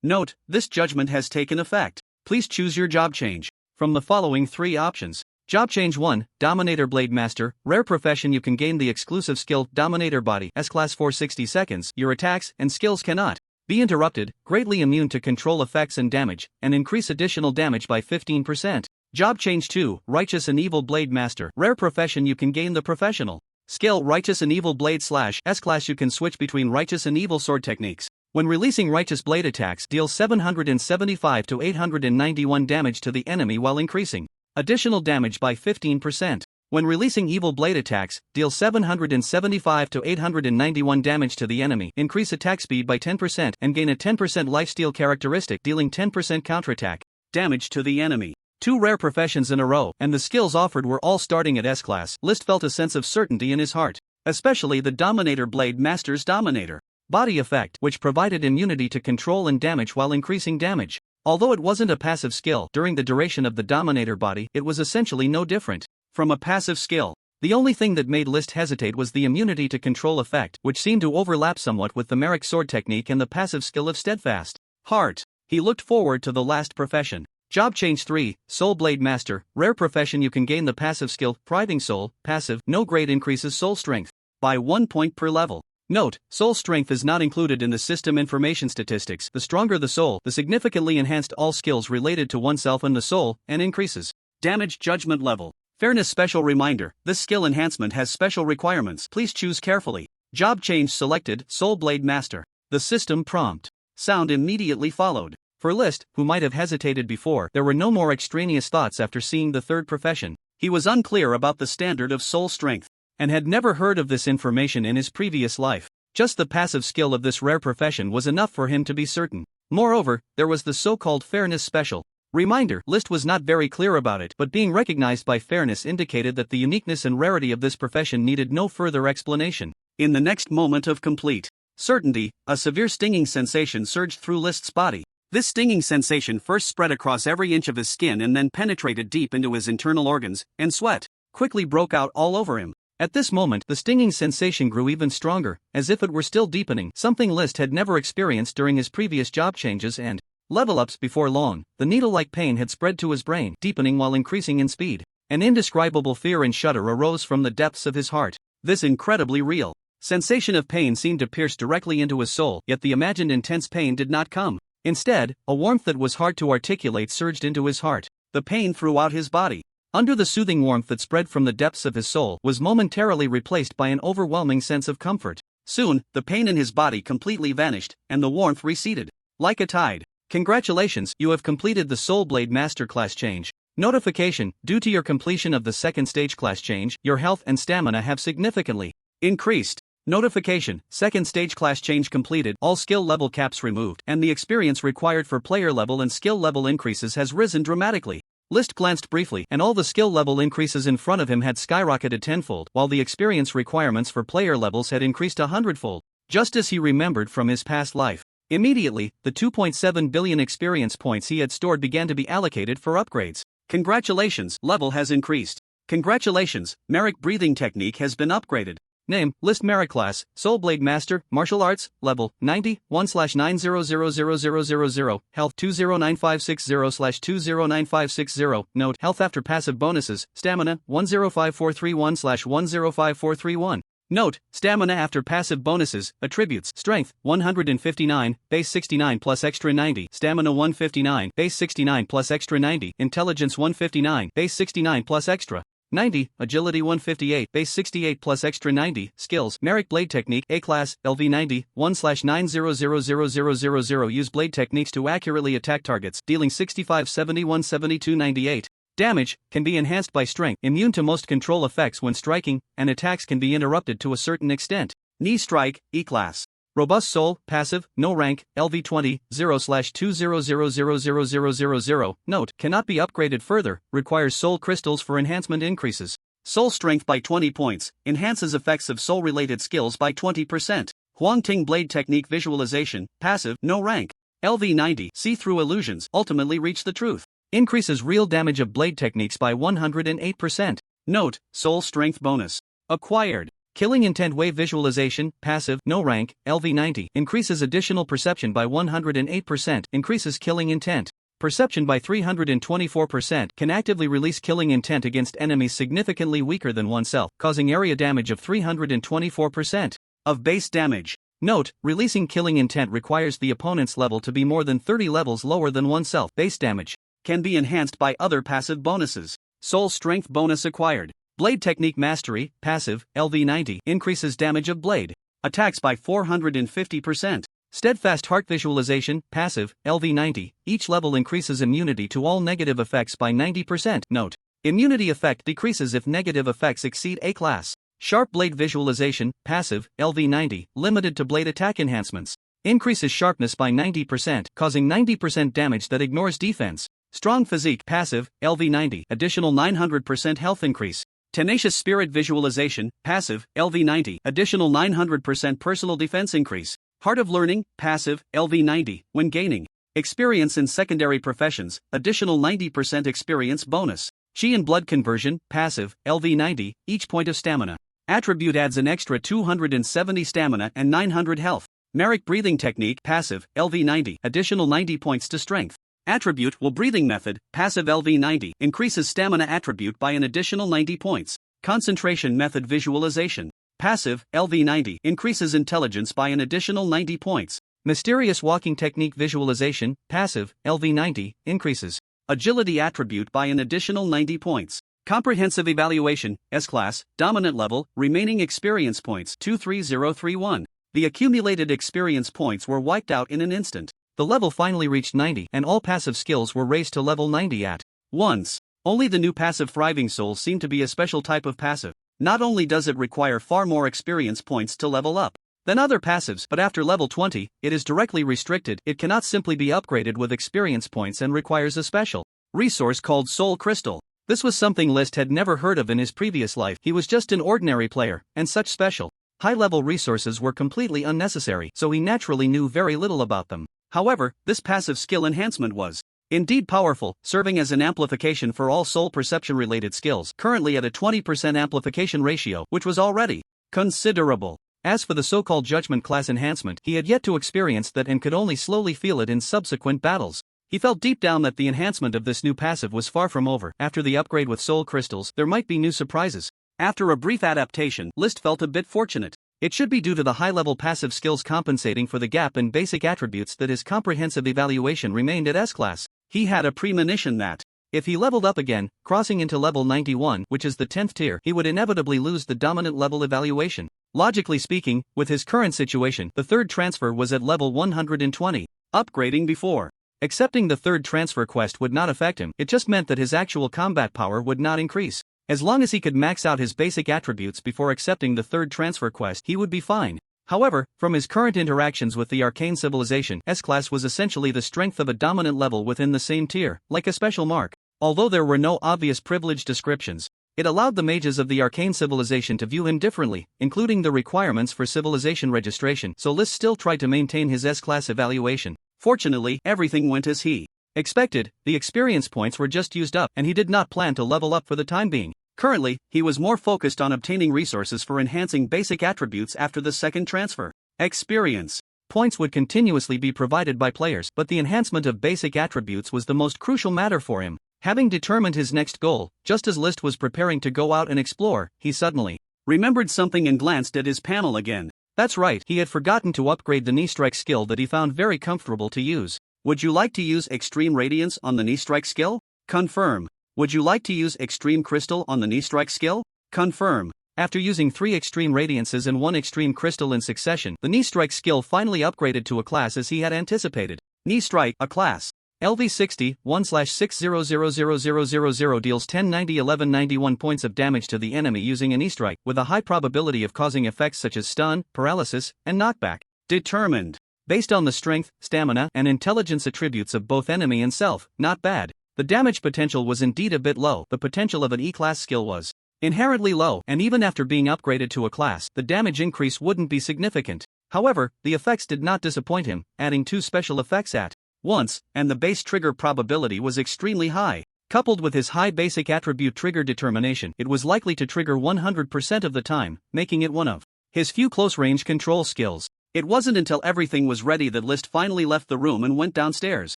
Note, this judgment has taken effect. Please choose your job change from the following 3 options. Job change 1, Dominator Blade Master, rare profession. You can gain the exclusive skill Dominator Body S-class for 60 seconds. Your attacks and skills cannot be interrupted, greatly immune to control effects and damage, and increase additional damage by 15%. Job change 2, Righteous and Evil Blade Master, rare profession. You can gain the professional skill Righteous and Evil Blade / S-class. You can switch between righteous and evil sword techniques. When releasing righteous blade attacks, deal 775 to 891 damage to the enemy while increasing additional damage by 15%. When releasing evil blade attacks, deal 775 to 891 damage to the enemy, increase attack speed by 10% and gain a 10% lifesteal characteristic, dealing 10% counterattack damage to the enemy. 2 rare professions in a row, and the skills offered were all starting at S-class. List felt a sense of certainty in his heart, especially the Dominator Blade Master's Dominator Body effect, which provided immunity to control and damage while increasing damage. Although it wasn't a passive skill, during the duration of the Dominator Body, it was essentially no different from a passive skill. The only thing that made List hesitate was the immunity to control effect, which seemed to overlap somewhat with the Merrick sword technique and the passive skill of Steadfast Heart. He looked forward to the last profession. Job change 3, Soul Blade Master, rare profession. You can gain the passive skill Priding Soul, passive, no grade, increases soul strength by 1 point per level. Note, soul strength is not included in the system information statistics. The stronger the soul, the significantly enhanced all skills related to oneself and the soul, and increases damage judgment level. Fairness special reminder, this skill enhancement has special requirements. Please choose carefully. Job change selected, Soul Blade Master. The system prompt sound immediately followed. For List, who might have hesitated before, there were no more extraneous thoughts after seeing the third profession. He was unclear about the standard of soul strength and had never heard of this information in his previous life. Just the passive skill of this rare profession was enough for him to be certain. Moreover, there was the so-called Fairness special reminder. List was not very clear about it, but being recognized by Fairness indicated that the uniqueness and rarity of this profession needed no further explanation. In the next moment of complete certainty, a severe stinging sensation surged through List's body. This stinging sensation first spread across every inch of his skin and then penetrated deep into his internal organs, and sweat quickly broke out all over him. At this moment, the stinging sensation grew even stronger, as if it were still deepening, something List had never experienced during his previous job changes and level-ups. Before long, the needle-like pain had spread to his brain, deepening while increasing in speed. An indescribable fear and shudder arose from the depths of his heart. This incredibly real sensation of pain seemed to pierce directly into his soul, yet the imagined intense pain did not come. Instead, a warmth that was hard to articulate surged into his heart. The pain throughout his body, under the soothing warmth that spread from the depths of his soul, was momentarily replaced by an overwhelming sense of comfort. Soon, the pain in his body completely vanished, and the warmth receded like a tide. Congratulations, you have completed the Soul Blade Master class change. Notification: due to your completion of the second stage class change, your health and stamina have significantly increased. Notification: second stage class change completed, all skill level caps removed, and the experience required for player level and skill level increases has risen dramatically. List glanced briefly, and all the skill level increases in front of him had skyrocketed tenfold, while the experience requirements for player levels had increased 100-fold, just as he remembered from his past life. Immediately, the 2.7 billion experience points he had stored began to be allocated for upgrades. Congratulations, level has increased. Congratulations, Merrick breathing technique has been upgraded. Name, List Merit Class, Soul Blade Master, Martial Arts, Level, 90, 1/90000000, Health 209560/209560, Note, Health after Passive Bonuses, Stamina, 105431/105431. Note, Stamina after Passive Bonuses, Attributes, Strength, 159, Base 69 plus Extra 90, Stamina 159, Base 69 plus Extra 90, Intelligence 159, Base 69 plus Extra 90, Agility 158, Base 68 plus Extra 90, Skills, Merrick Blade Technique, A-Class, LV90, 1/90000000, use blade techniques to accurately attack targets, dealing 65, 71, 72, 98. Damage, can be enhanced by strength, immune to most control effects when striking, and attacks can be interrupted to a certain extent. Knee Strike, E-Class. Robust Soul, Passive, No Rank, LV20, 0/20000000. Note, cannot be upgraded further, requires Soul Crystals for enhancement increases. Soul Strength by 20 points, enhances effects of soul-related skills by 20%. Huang Ting Blade Technique Visualization, Passive, No Rank. LV90, see through illusions, ultimately reach the truth. Increases real damage of blade techniques by 108%. Note, Soul Strength Bonus. Acquired. Killing Intent Wave Visualization, Passive, No Rank, LV90, increases additional perception by 108%, increases killing intent. Perception by 324%, can actively release killing intent against enemies significantly weaker than oneself, causing area damage of 324% of base damage. Note, releasing killing intent requires the opponent's level to be more than 30 levels lower than oneself. Base damage can be enhanced by other passive bonuses. Soul Strength Bonus acquired. Blade Technique Mastery, Passive, LV90, increases damage of blade attacks by 450%. Steadfast Heart Visualization, Passive, LV90, each level increases immunity to all negative effects by 90%. Note, immunity effect decreases if negative effects exceed A-Class. Sharp Blade Visualization, Passive, LV90, limited to blade attack enhancements. Increases sharpness by 90%, causing 90% damage that ignores defense. Strong Physique, Passive, LV90, additional 900% health increase. Tenacious Spirit Visualization, Passive, LV90, additional 900% personal defense increase. Heart of Learning, Passive, LV90, when gaining experience in secondary professions, additional 90% experience bonus. Chi and Blood Conversion, Passive, LV90, each point of stamina attribute adds an extra 270 stamina and 900 health. Merrick Breathing Technique, Passive, LV90, additional 90 points to strength. Attribute Will Breathing Method, Passive LV90, increases stamina attribute by an additional 90 points. Concentration Method Visualization, Passive LV90, increases intelligence by an additional 90 points. Mysterious Walking Technique Visualization, Passive LV90, increases agility attribute by an additional 90 points. Comprehensive Evaluation, S-Class, Dominant Level, Remaining Experience Points 23031. The accumulated experience points were wiped out in an instant. The level finally reached 90 and all passive skills were raised to level 90 at once. Only the new passive Thriving Soul seemed to be a special type of passive. Not only does it require far more experience points to level up than other passives, but after level 20, it is directly restricted. It cannot simply be upgraded with experience points and requires a special resource called Soul Crystal. This was something List had never heard of in his previous life. He was just an ordinary player, and such special high-level resources were completely unnecessary, so he naturally knew very little about them. However, this passive skill enhancement was indeed powerful, serving as an amplification for all soul perception-related skills, currently at a 20% amplification ratio, which was already considerable. As for the so-called Judgment Class enhancement, he had yet to experience that and could only slowly feel it in subsequent battles. He felt deep down that the enhancement of this new passive was far from over. After the upgrade with soul crystals, there might be new surprises. After a brief adaptation, List felt a bit fortunate. It should be due to the high-level passive skills compensating for the gap in basic attributes that his comprehensive evaluation remained at S-Class. He had a premonition that, if he leveled up again, crossing into level 91, which is the 10th tier, he would inevitably lose the dominant level evaluation. Logically speaking, with his current situation, the third transfer was at level 120. Upgrading before accepting the third transfer quest would not affect him, it just meant that his actual combat power would not increase. As long as he could max out his basic attributes before accepting the third transfer quest, he would be fine. However, from his current interactions with the arcane civilization, S-Class was essentially the strength of a dominant level within the same tier, like a special mark. Although there were no obvious privilege descriptions, it allowed the mages of the arcane civilization to view him differently, including the requirements for civilization registration, so List still tried to maintain his S-Class evaluation. Fortunately, everything went as he expected. The experience points were just used up, and he did not plan to level up for the time being. Currently, he was more focused on obtaining resources for enhancing basic attributes after the second transfer. Experience points would continuously be provided by players, but the enhancement of basic attributes was the most crucial matter for him. Having determined his next goal, just as List was preparing to go out and explore, he suddenly remembered something and glanced at his panel again. That's right, he had forgotten to upgrade the knee strike skill that he found very comfortable to use. Would you like to use Extreme Radiance on the knee strike skill? Confirm. Would you like to use Extreme Crystal on the knee strike skill? Confirm. After using 3 Extreme Radiances and 1 Extreme Crystal in succession, the knee strike skill finally upgraded to a class as he had anticipated. Knee strike, a class. LV60, 1/6000000 deals 10 90 11 91 points of damage to the enemy using a knee strike, with a high probability of causing effects such as stun, paralysis, and knockback. Determined. Based on the strength, stamina, and intelligence attributes of both enemy and self, not bad. The damage potential was indeed a bit low. The potential of an E-class skill was inherently low, and even after being upgraded to a class, the damage increase wouldn't be significant. However, the effects did not disappoint him, adding 2 special effects at once, and the base trigger probability was extremely high. Coupled with his high basic attribute trigger determination, it was likely to trigger 100% of the time, making it one of his few close-range control skills. It wasn't until everything was ready that List finally left the room and went downstairs.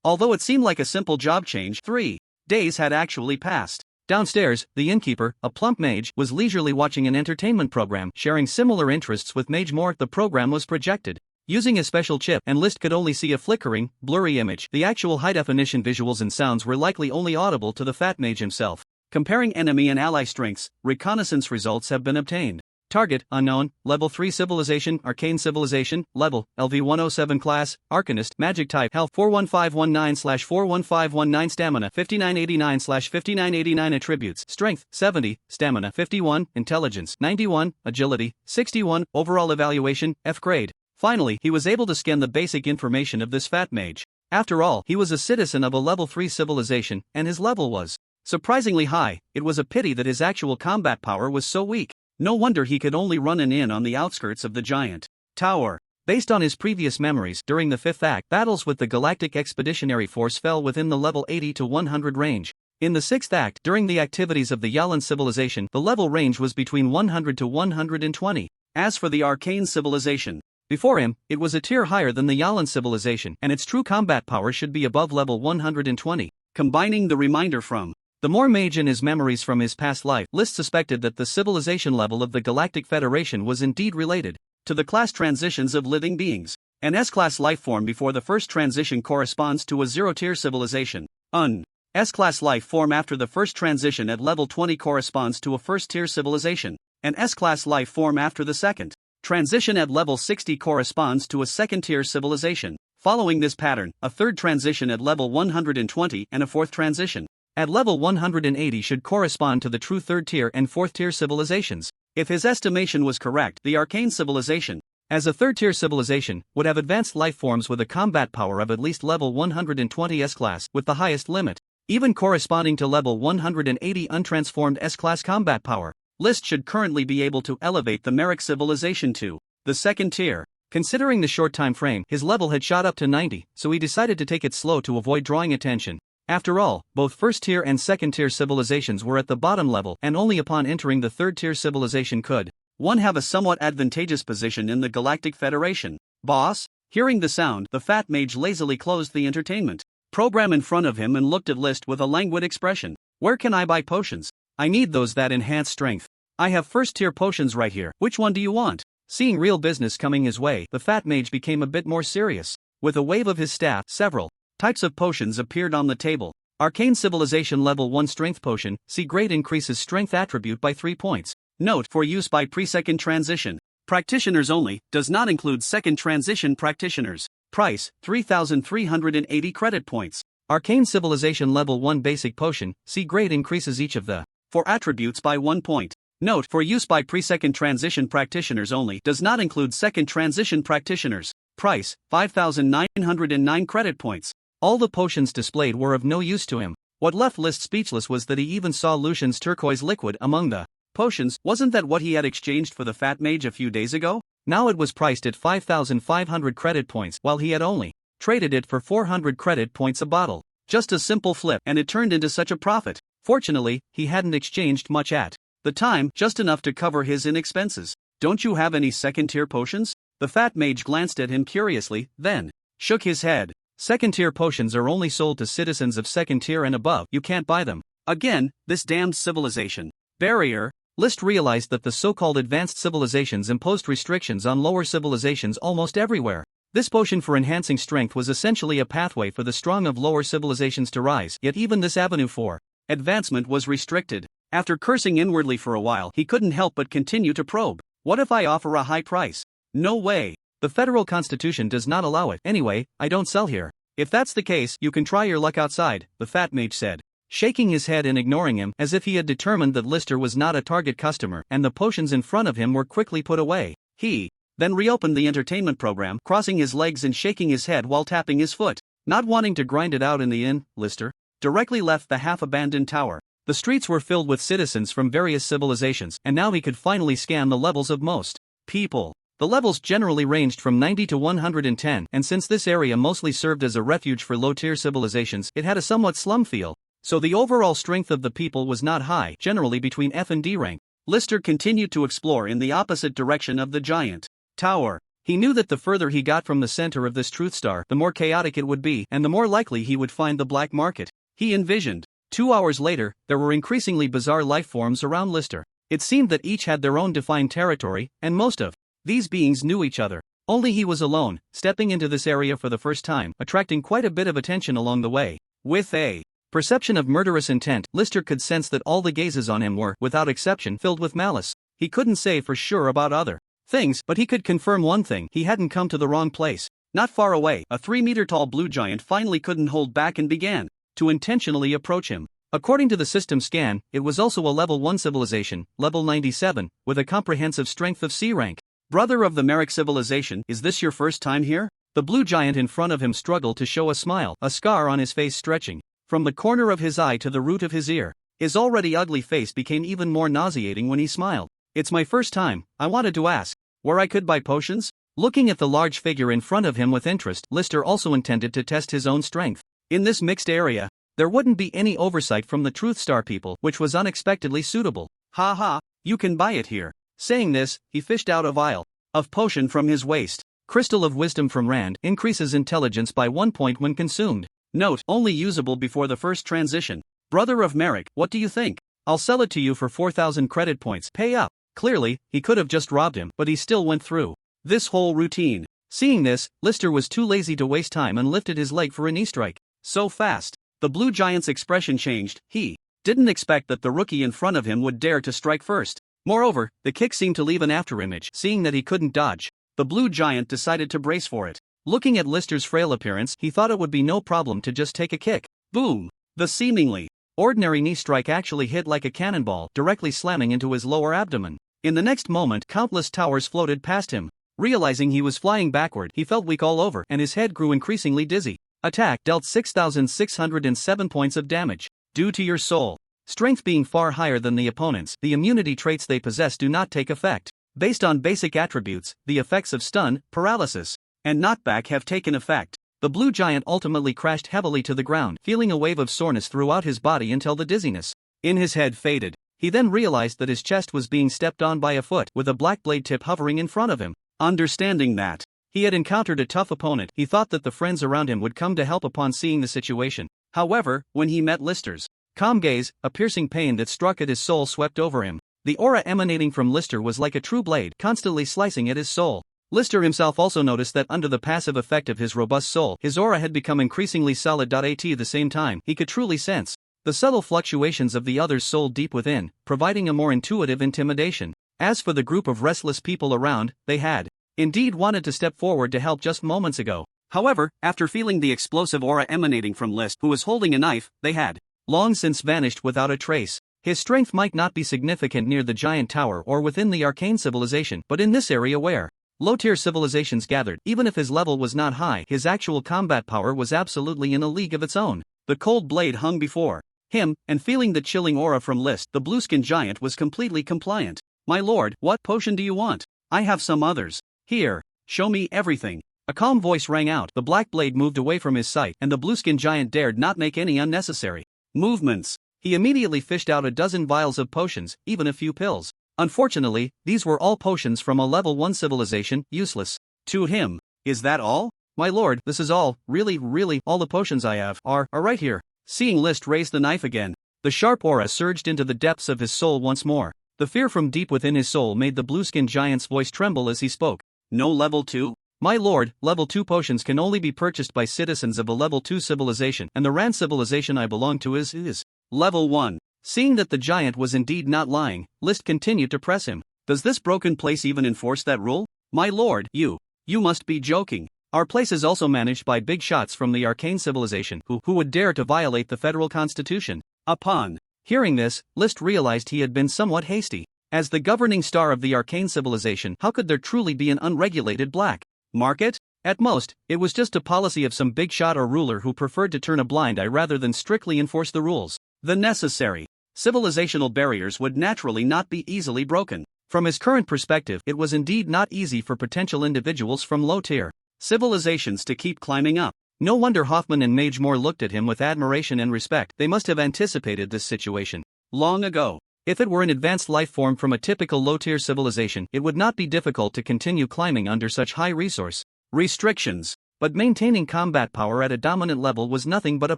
Although it seemed like a simple job change, 3 days had actually passed. Downstairs, the innkeeper, a plump mage, was leisurely watching an entertainment program, sharing similar interests with Mage More. The program was projected using a special chip, and List could only see a flickering, blurry image. The actual high-definition visuals and sounds were likely only audible to the fat mage himself. Comparing enemy and ally strengths, reconnaissance results have been obtained. Target, unknown, level 3 civilization, arcane civilization, level, LV107 class, arcanist, magic type, health 41519/41519 stamina 5989/5989 attributes, strength, 70, stamina 51, intelligence, 91, agility, 61, overall evaluation, F grade. Finally, he was able to scan the basic information of this fat mage. After all, he was a citizen of a level 3 civilization, and his level was surprisingly high. It was a pity that his actual combat power was so weak. No wonder he could only run in on the outskirts of the giant tower. Based on his previous memories, during the 5th act, battles with the Galactic Expeditionary Force fell within the level 80 to 100 range. In the 6th act, during the activities of the Yalan civilization, the level range was between 100 to 120. As for the Arcane civilization, before him, it was a tier higher than the Yalan civilization, and its true combat power should be above level 120. Combining the reminder from the more mage in his memories from his past life, List suspected that the civilization level of the Galactic Federation was indeed related to the class transitions of living beings. An S-class life form before the first transition corresponds to a 0-tier civilization. An S-class life form after the first transition at level 20 corresponds to a first-tier civilization. An S-class life form after the second transition at level 60 corresponds to a second-tier civilization. Following this pattern, a third transition at level 120 and a fourth transition at level 180 should correspond to the true 3rd tier and 4th tier civilizations. If his estimation was correct, the Arcane civilization, as a 3rd tier civilization, would have advanced life forms with a combat power of at least level 120 S-class, with the highest limit even corresponding to level 180 untransformed S-class combat power. List should currently be able to elevate the Merrick civilization to the 2nd tier. Considering the short time frame, his level had shot up to 90, so he decided to take it slow to avoid drawing attention. After all, both 1st tier and 2nd tier civilizations were at the bottom level, and only upon entering the 3rd tier civilization could one have a somewhat advantageous position in the Galactic Federation. Boss? Hearing the sound, the fat mage lazily closed the entertainment program in front of him and looked at List with a languid expression. Where can I buy potions? I need those that enhance strength. I have 1st tier potions right here. Which one do you want? Seeing real business coming his way, the fat mage became a bit more serious. With a wave of his staff, several types of potions appeared on the table. Arcane Civilization Level 1 Strength Potion, C grade, increases strength attribute by 3 points. Note, for use by pre-second transition practitioners only, does not include second transition practitioners. Price, 3,380 credit points. Arcane Civilization Level 1 Basic Potion, C grade, increases each of the 4 attributes by 1 point. Note, for use by pre-second transition practitioners only, does not include second transition practitioners. Price, 5,909 credit points. All the potions displayed were of no use to him. What left List speechless was that he even saw Lucian's turquoise liquid among the potions. Wasn't that what he had exchanged for the fat mage a few days ago? Now it was priced at 5,500 credit points, while he had only traded it for 400 credit points a bottle. Just a simple flip, and it turned into such a profit. Fortunately, he hadn't exchanged much at the time, just enough to cover his expenses. Don't you have any second-tier potions? The fat mage glanced at him curiously, then shook his head. Second-tier potions are only sold to citizens of second tier and above. You can't buy them. Again, this damned civilization barrier. List realized that the so-called advanced civilizations imposed restrictions on lower civilizations almost everywhere. This potion for enhancing strength was essentially a pathway for the strong of lower civilizations to rise, yet even this avenue for advancement was restricted. After cursing inwardly for a while, he couldn't help but continue to probe. What if I offer a high price? No way. The federal constitution does not allow it. Anyway, I don't sell here. If that's the case, you can try your luck outside, the fat mage said, shaking his head and ignoring him as if he had determined that Lister was not a target customer and the potions in front of him were quickly put away. He then reopened the entertainment program, crossing his legs and shaking his head while tapping his foot. Not wanting to grind it out in the inn, Lister directly left the half-abandoned tower. The streets were filled with citizens from various civilizations, and now he could finally scan the levels of most people. The levels generally ranged from 90 to 110, and since this area mostly served as a refuge for low-tier civilizations, it had a somewhat slum feel. So the overall strength of the people was not high, generally between F and D rank. Lister continued to explore in the opposite direction of the giant tower. He knew that the further he got from the center of this truth star, the more chaotic it would be, and the more likely he would find the black market. He envisioned. 2 hours later, there were increasingly bizarre life forms around Lister. It seemed that each had their own defined territory, and most of these beings knew each other. Only he was alone, stepping into this area for the first time, attracting quite a bit of attention along the way. With a perception of murderous intent, Lister could sense that all the gazes on him were, without exception, filled with malice. He couldn't say for sure about other things, but he could confirm one thing: he hadn't come to the wrong place. Not far away, a 3-meter-tall blue giant finally couldn't hold back and began to intentionally approach him. According to the system scan, it was also a level 1 civilization, level 97, with a comprehensive strength of C rank. Brother of the Merrick civilization, is this your first time here? The blue giant in front of him struggled to show a smile, a scar on his face stretching from the corner of his eye to the root of his ear. His already ugly face became even more nauseating when he smiled. It's my first time. I wanted to ask where I could buy potions? Looking at the large figure in front of him with interest, Lister also intended to test his own strength. In this mixed area, there wouldn't be any oversight from the Truth Star people, which was unexpectedly suitable. Ha ha, you can buy it here. Saying this, he fished out a vial of potion from his waist. Crystal of Wisdom from Rand increases intelligence by 1 point when consumed. Note, only usable before the first transition. Brother of Merrick, what do you think? I'll sell it to you for 4,000 credit points. Pay up. Clearly, he could have just robbed him, but he still went through this whole routine. Seeing this, Lister was too lazy to waste time and lifted his leg for a knee strike. So fast. The blue giant's expression changed. He didn't expect that the rookie in front of him would dare to strike first. Moreover, the kick seemed to leave an afterimage. Seeing that he couldn't dodge, the blue giant decided to brace for it. Looking at Lister's frail appearance, he thought it would be no problem to just take a kick. Boom! The seemingly ordinary knee strike actually hit like a cannonball, directly slamming into his lower abdomen. In the next moment, countless towers floated past him. Realizing he was flying backward, he felt weak all over, and his head grew increasingly dizzy. Attack dealt 6,607 points of damage. Due to your soul strength being far higher than the opponent's, the immunity traits they possess do not take effect. Based on basic attributes, the effects of stun, paralysis, and knockback have taken effect. The blue giant ultimately crashed heavily to the ground, feeling a wave of soreness throughout his body until the dizziness in his head faded. He then realized that his chest was being stepped on by a foot, with a black blade tip hovering in front of him. Understanding that he had encountered a tough opponent, he thought that the friends around him would come to help upon seeing the situation. However, when he met Lister's calm gaze, a piercing pain that struck at his soul swept over him. The aura emanating from Lister was like a true blade, constantly slicing at his soul. Lister himself also noticed that under the passive effect of his robust soul, his aura had become increasingly solid. At the same time, he could truly sense the subtle fluctuations of the other's soul deep within, providing a more intuitive intimidation. As for the group of restless people around, they had indeed wanted to step forward to help just moments ago. However, after feeling the explosive aura emanating from List, who was holding a knife, they had long since vanished without a trace. His strength might not be significant near the giant tower or within the arcane civilization, but in this area where low-tier civilizations gathered, even if his level was not high, his actual combat power was absolutely in a league of its own. The cold blade hung before him, and feeling the chilling aura from List, the blueskin giant was completely compliant. My lord, what potion do you want? I have some others. Here, show me everything. A calm voice rang out. The black blade moved away from his sight, and the blueskin giant dared not make any unnecessary movements. He immediately fished out a dozen vials of potions, even a few pills. Unfortunately, these were all potions from a level 1 civilization, useless. To him, is that all? My lord, this is all, really, all the potions I have are right here. Seeing List raise the knife again, the sharp aura surged into the depths of his soul once more. The fear from deep within his soul made the blue-skinned giant's voice tremble as he spoke. No level 2? My lord, level 2 potions can only be purchased by citizens of a level 2 civilization, and the Rand civilization I belong to is level 1. Seeing that the giant was indeed not lying, List continued to press him. Does this broken place even enforce that rule? My lord, you must be joking. Our place is also managed by big shots from the arcane civilization who would dare to violate the federal constitution. Upon hearing this, List realized he had been somewhat hasty. As the governing star of the arcane civilization, how could there truly be an unregulated black market? At most, it was just a policy of some big shot or ruler who preferred to turn a blind eye rather than strictly enforce the rules. The necessary civilizational barriers would naturally not be easily broken. From his current perspective, it was indeed not easy for potential individuals from low-tier civilizations to keep climbing up. No wonder Hoffman and Mage Moore looked at him with admiration and respect. They must have anticipated this situation long ago. If it were an advanced life form from a typical low-tier civilization, it would not be difficult to continue climbing under such high resource restrictions. But maintaining combat power at a dominant level was nothing but a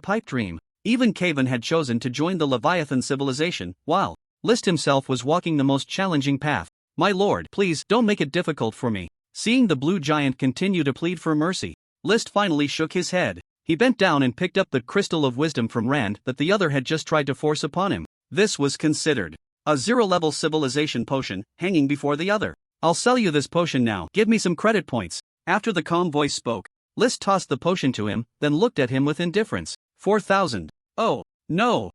pipe dream. Even Kavan had chosen to join the Leviathan civilization, while List himself was walking the most challenging path. My lord, please don't make it difficult for me. Seeing the blue giant continue to plead for mercy, List finally shook his head. He bent down and picked up the crystal of wisdom from Rand that the other had just tried to force upon him. This was considered a 0-level civilization potion, hanging before the other. I'll sell you this potion now. Give me some credit points. After the calm voice spoke, List tossed the potion to him, then looked at him with indifference. 4,000. Oh, no.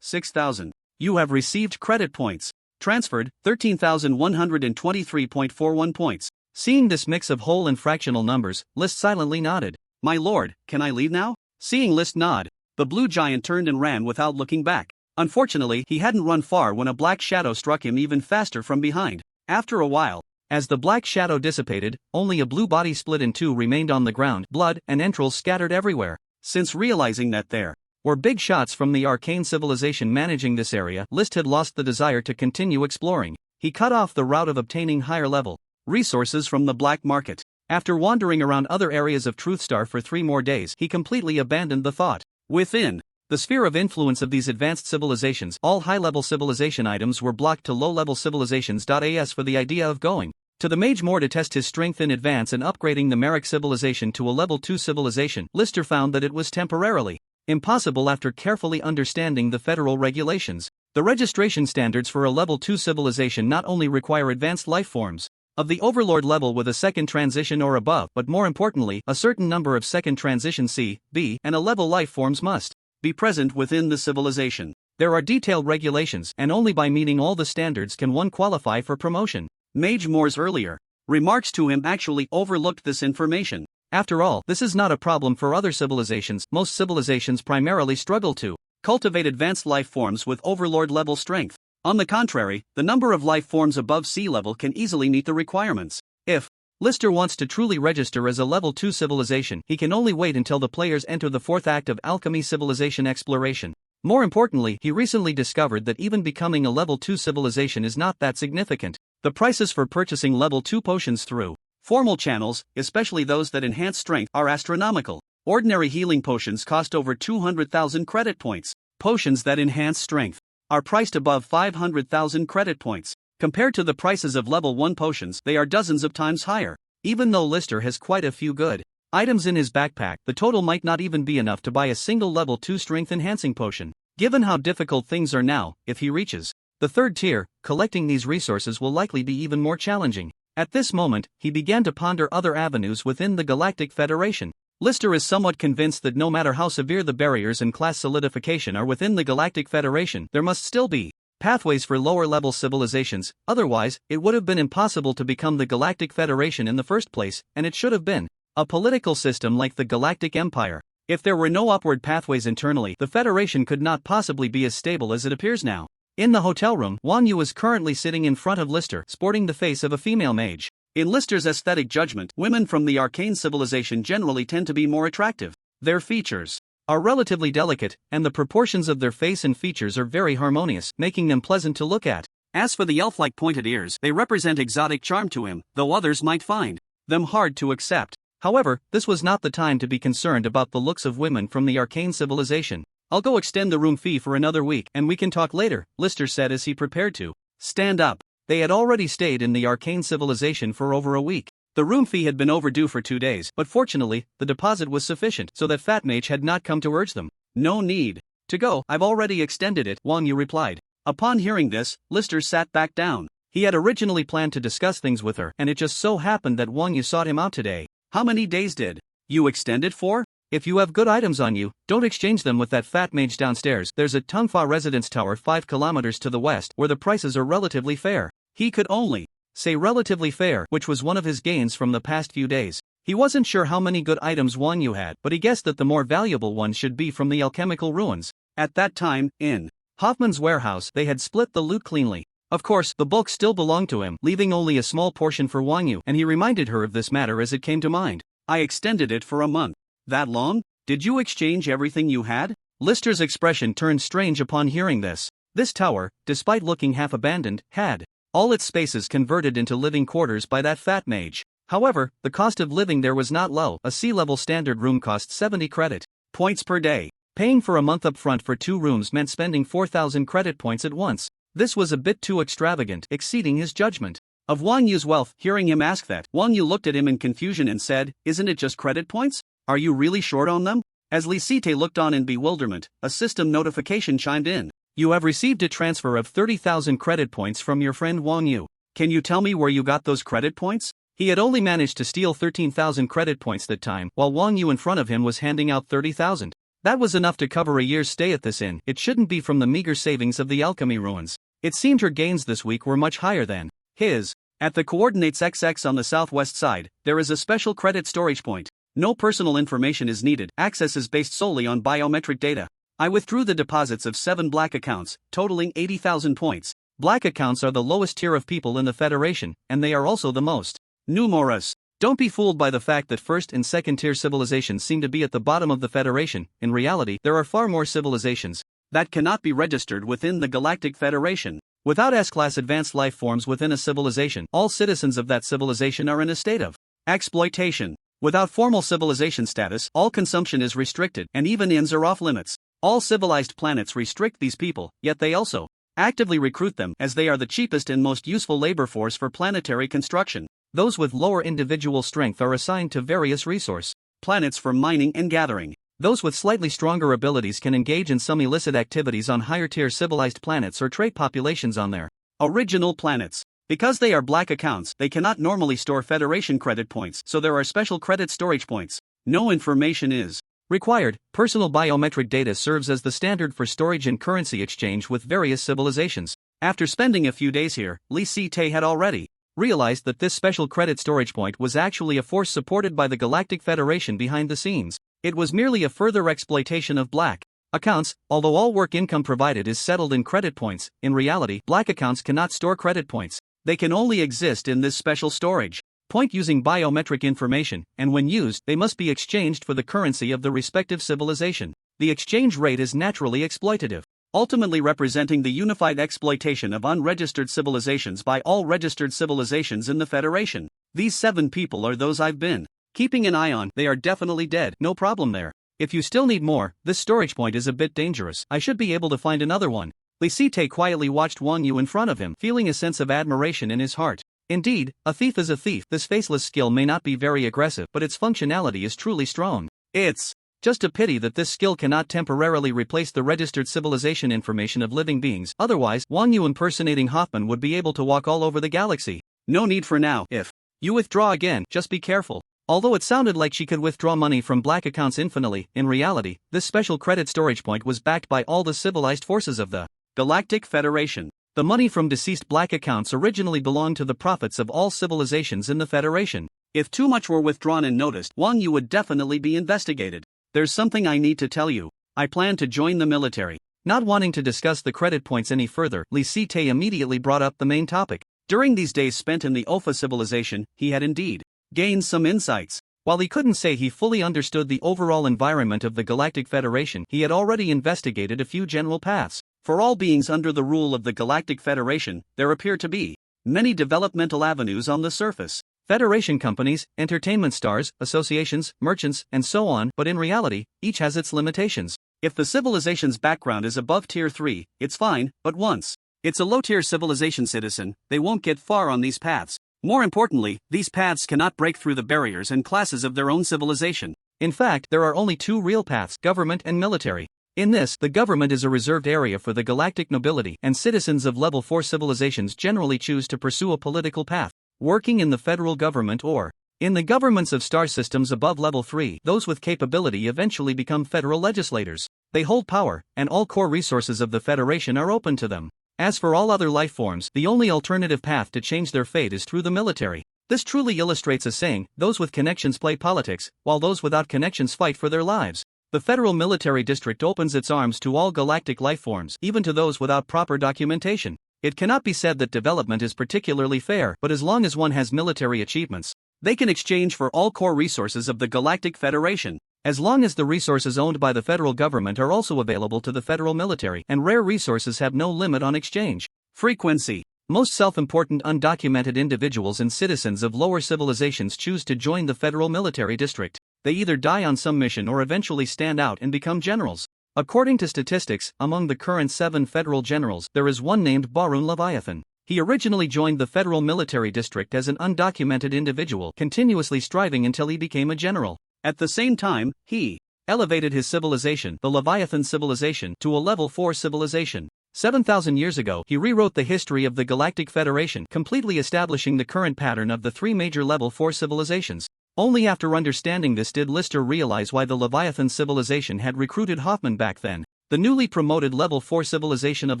6,000. You have received credit points. Transferred, 13,123.41 points. Seeing this mix of whole and fractional numbers, List silently nodded. My lord, can I leave now? Seeing List nod, the blue giant turned and ran without looking back. Unfortunately, he hadn't run far when a black shadow struck him even faster from behind. After a while, as the black shadow dissipated, only a blue body split in two remained on the ground, blood and entrails scattered everywhere. Since realizing that there were big shots from the arcane civilization managing this area, List had lost the desire to continue exploring. He cut off the route of obtaining higher level resources from the black market. After wandering around other areas of Truthstar for 3 more days, he completely abandoned the thought. Within the sphere of influence of these advanced civilizations, all high-level civilization items were blocked to low-level civilizations. As for the idea of going to the Mage Moore to test his strength in advance and upgrading the Merrick civilization to a level 2 civilization, Lister found that it was temporarily impossible after carefully understanding the federal regulations. The registration standards for a level 2 civilization not only require advanced life forms of the Overlord level with a second transition or above, but more importantly, a certain number of second transition C, B, and a level life forms must be present within the civilization. There are detailed regulations, and only by meeting all the standards can one qualify for promotion. Mage Moore's earlier remarks to him actually overlooked this information. After all, this is not a problem for other civilizations. Most civilizations primarily struggle to cultivate advanced life forms with Overlord level strength. On the contrary, the number of life forms above sea level can easily meet the requirements. If Lister wants to truly register as a level 2 civilization, he can only wait until the players enter the 4th act of Alchemy Civilization Exploration. More importantly, he recently discovered that even becoming a level 2 civilization is not that significant. The prices for purchasing level 2 potions through formal channels, especially those that enhance strength, are astronomical. Ordinary healing potions cost over 200,000 credit points. Potions that enhance strength are priced above 500,000 credit points. Compared to the prices of level 1 potions, they are dozens of times higher. Even though Lister has quite a few good items in his backpack, the total might not even be enough to buy a single level 2 strength enhancing potion. Given how difficult things are now, if he reaches the 3rd tier, collecting these resources will likely be even more challenging. At this moment, he began to ponder other avenues within the Galactic Federation. Lister is somewhat convinced that no matter how severe the barriers and class solidification are within the Galactic Federation, there must still be pathways for lower-level civilizations. Otherwise, it would have been impossible to become the Galactic Federation in the first place, and it should have been a political system like the Galactic Empire. If there were no upward pathways internally, the Federation could not possibly be as stable as it appears now. In the hotel room, Wan Yu is currently sitting in front of Lister, sporting the face of a female mage. In Lister's aesthetic judgment, women from the arcane civilization generally tend to be more attractive. Their features are relatively delicate, and the proportions of their face and features are very harmonious, making them pleasant to look at. As for the elf-like pointed ears, they represent exotic charm to him, though others might find them hard to accept. However, this was not the time to be concerned about the looks of women from the arcane civilization. I'll go extend the room fee for another week, and we can talk later, Lister said as he prepared to stand up. They had already stayed in the arcane civilization for over a week. The room fee had been overdue for 2 days, but fortunately, the deposit was sufficient so that Fat Mage had not come to urge them. No need to go, I've already extended it, Wang Yu replied. Upon hearing this, Lister sat back down. He had originally planned to discuss things with her, and it just so happened that Wang Yu sought him out today. How many days did you extend it for? If you have good items on you, don't exchange them with that Fat Mage downstairs. There's a Tungfa residence tower 5 kilometers to the west where the prices are relatively fair. He could only say relatively fair, which was one of his gains from the past few days. He wasn't sure how many good items Wang Yu had, but he guessed that the more valuable ones should be from the alchemical ruins. At that time, in Hoffman's warehouse, they had split the loot cleanly. Of course, the bulk still belonged to him, leaving only a small portion for Wang Yu, and he reminded her of this matter as it came to mind. I extended it for a month. That long? Did you exchange everything you had? Lister's expression turned strange upon hearing this. This tower, despite looking half abandoned, had all its spaces converted into living quarters by that Fat Mage. However, the cost of living there was not low. A sea-level standard room cost 70 credit points per day. Paying for a month up front for 2 rooms meant spending 4,000 credit points at once. This was a bit too extravagant, exceeding his judgment of Wang Yu's wealth. Hearing him ask that, Wang Yu looked at him in confusion and said, "Isn't it just credit points? Are you really short on them?" As Li Site looked on in bewilderment, a system notification chimed in. You have received a transfer of 30,000 credit points from your friend Wang Yu. Can you tell me where you got those credit points? He had only managed to steal 13,000 credit points that time, while Wang Yu in front of him was handing out 30,000. That was enough to cover a year's stay at this inn. It shouldn't be from the meager savings of the alchemy ruins. It seemed her gains this week were much higher than his. At the coordinates XX on the southwest side, there is a special credit storage point. No personal information is needed. Access is based solely on biometric data. I withdrew the deposits of 7 black accounts, totaling 80,000 points. Black accounts are the lowest tier of people in the Federation, and they are also the most numerous. Don't be fooled by the fact that first and second tier civilizations seem to be at the bottom of the Federation. In reality, there are far more civilizations that cannot be registered within the Galactic Federation. Without S-class advanced life forms within a civilization, all citizens of that civilization are in a state of exploitation. Without formal civilization status, all consumption is restricted, and even inns are off limits. All civilized planets restrict these people, yet they also actively recruit them, as they are the cheapest and most useful labor force for planetary construction. Those with lower individual strength are assigned to various resource planets for mining and gathering. Those with slightly stronger abilities can engage in some illicit activities on higher-tier civilized planets or trait populations on their original planets. Because they are black accounts, they cannot normally store Federation credit points, so there are special credit storage points. No information is required. Personal biometric data serves as the standard for storage and currency exchange with various civilizations. After spending a few days here, Li Site had already realized that this special credit storage point was actually a force supported by the Galactic Federation behind the scenes. It was merely a further exploitation of black accounts. Although all work income provided is settled in credit points, in reality, black accounts cannot store credit points. They can only exist in this special storage point using biometric information, and when used, they must be exchanged for the currency of the respective civilization. The exchange rate is naturally exploitative, ultimately representing the unified exploitation of unregistered civilizations by all registered civilizations in the Federation. These 7 people are those I've been keeping an eye on. They are definitely dead, no problem there. If you still need more, this storage point is a bit dangerous. I should be able to find another one. Li Site quietly watched Wang Yu in front of him, feeling a sense of admiration in his heart. Indeed, a thief is a thief. This faceless skill may not be very aggressive, but its functionality is truly strong. It's just a pity that this skill cannot temporarily replace the registered civilization information of living beings. Otherwise, Wang Yu impersonating Hoffman would be able to walk all over the galaxy. No need for now. If you withdraw again, just be careful. Although it sounded like she could withdraw money from black accounts infinitely, in reality, this special credit storage point was backed by all the civilized forces of the Galactic Federation. The money from deceased black accounts originally belonged to the prophets of all civilizations in the Federation. If too much were withdrawn and noticed, Wang Yu would definitely be investigated. There's something I need to tell you. I plan to join the military. Not wanting to discuss the credit points any further, Li Site immediately brought up the main topic. During these days spent in the Opha civilization, he had indeed gained some insights. While he couldn't say he fully understood the overall environment of the Galactic Federation, he had already investigated a few general paths. For all beings under the rule of the Galactic Federation, there appear to be many developmental avenues on the surface. Federation companies, entertainment stars, associations, merchants, and so on, but in reality, each has its limitations. If the civilization's background is above Tier 3, it's fine, but once it's a low-tier civilization citizen, they won't get far on these paths. More importantly, these paths cannot break through the barriers and classes of their own civilization. In fact, there are only two real paths: government and military. In this, the government is a reserved area for the galactic nobility, and citizens of level 4 civilizations generally choose to pursue a political path, working in the federal government or in the governments of star systems above level 3. Those with capability eventually become federal legislators. They hold power, and all core resources of the Federation are open to them. As for all other life forms, the only alternative path to change their fate is through the military. This truly illustrates a saying: those with connections play politics, while those without connections fight for their lives. The Federal Military District opens its arms to all galactic life forms, even to those without proper documentation. It cannot be said that development is particularly fair, but as long as one has military achievements, they can exchange for all core resources of the Galactic Federation. As long as the resources owned by the federal government are also available to the federal military, and rare resources have no limit on exchange. Frequency. Most self-important undocumented individuals and citizens of lower civilizations choose to join the Federal Military District. They either die on some mission or eventually stand out and become generals. According to statistics, among the current 7 federal generals, there is one named Barun Leviathan. He originally joined the Federal Military District as an undocumented individual, continuously striving until he became a general. At the same time, he elevated his civilization, the Leviathan civilization, to a level 4 civilization. 7,000 years ago, he rewrote the history of the Galactic Federation, completely establishing the current pattern of the 3 major level 4 civilizations. Only after understanding this did Lister realize why the Leviathan civilization had recruited Hoffman back then. The newly promoted level 4 civilization of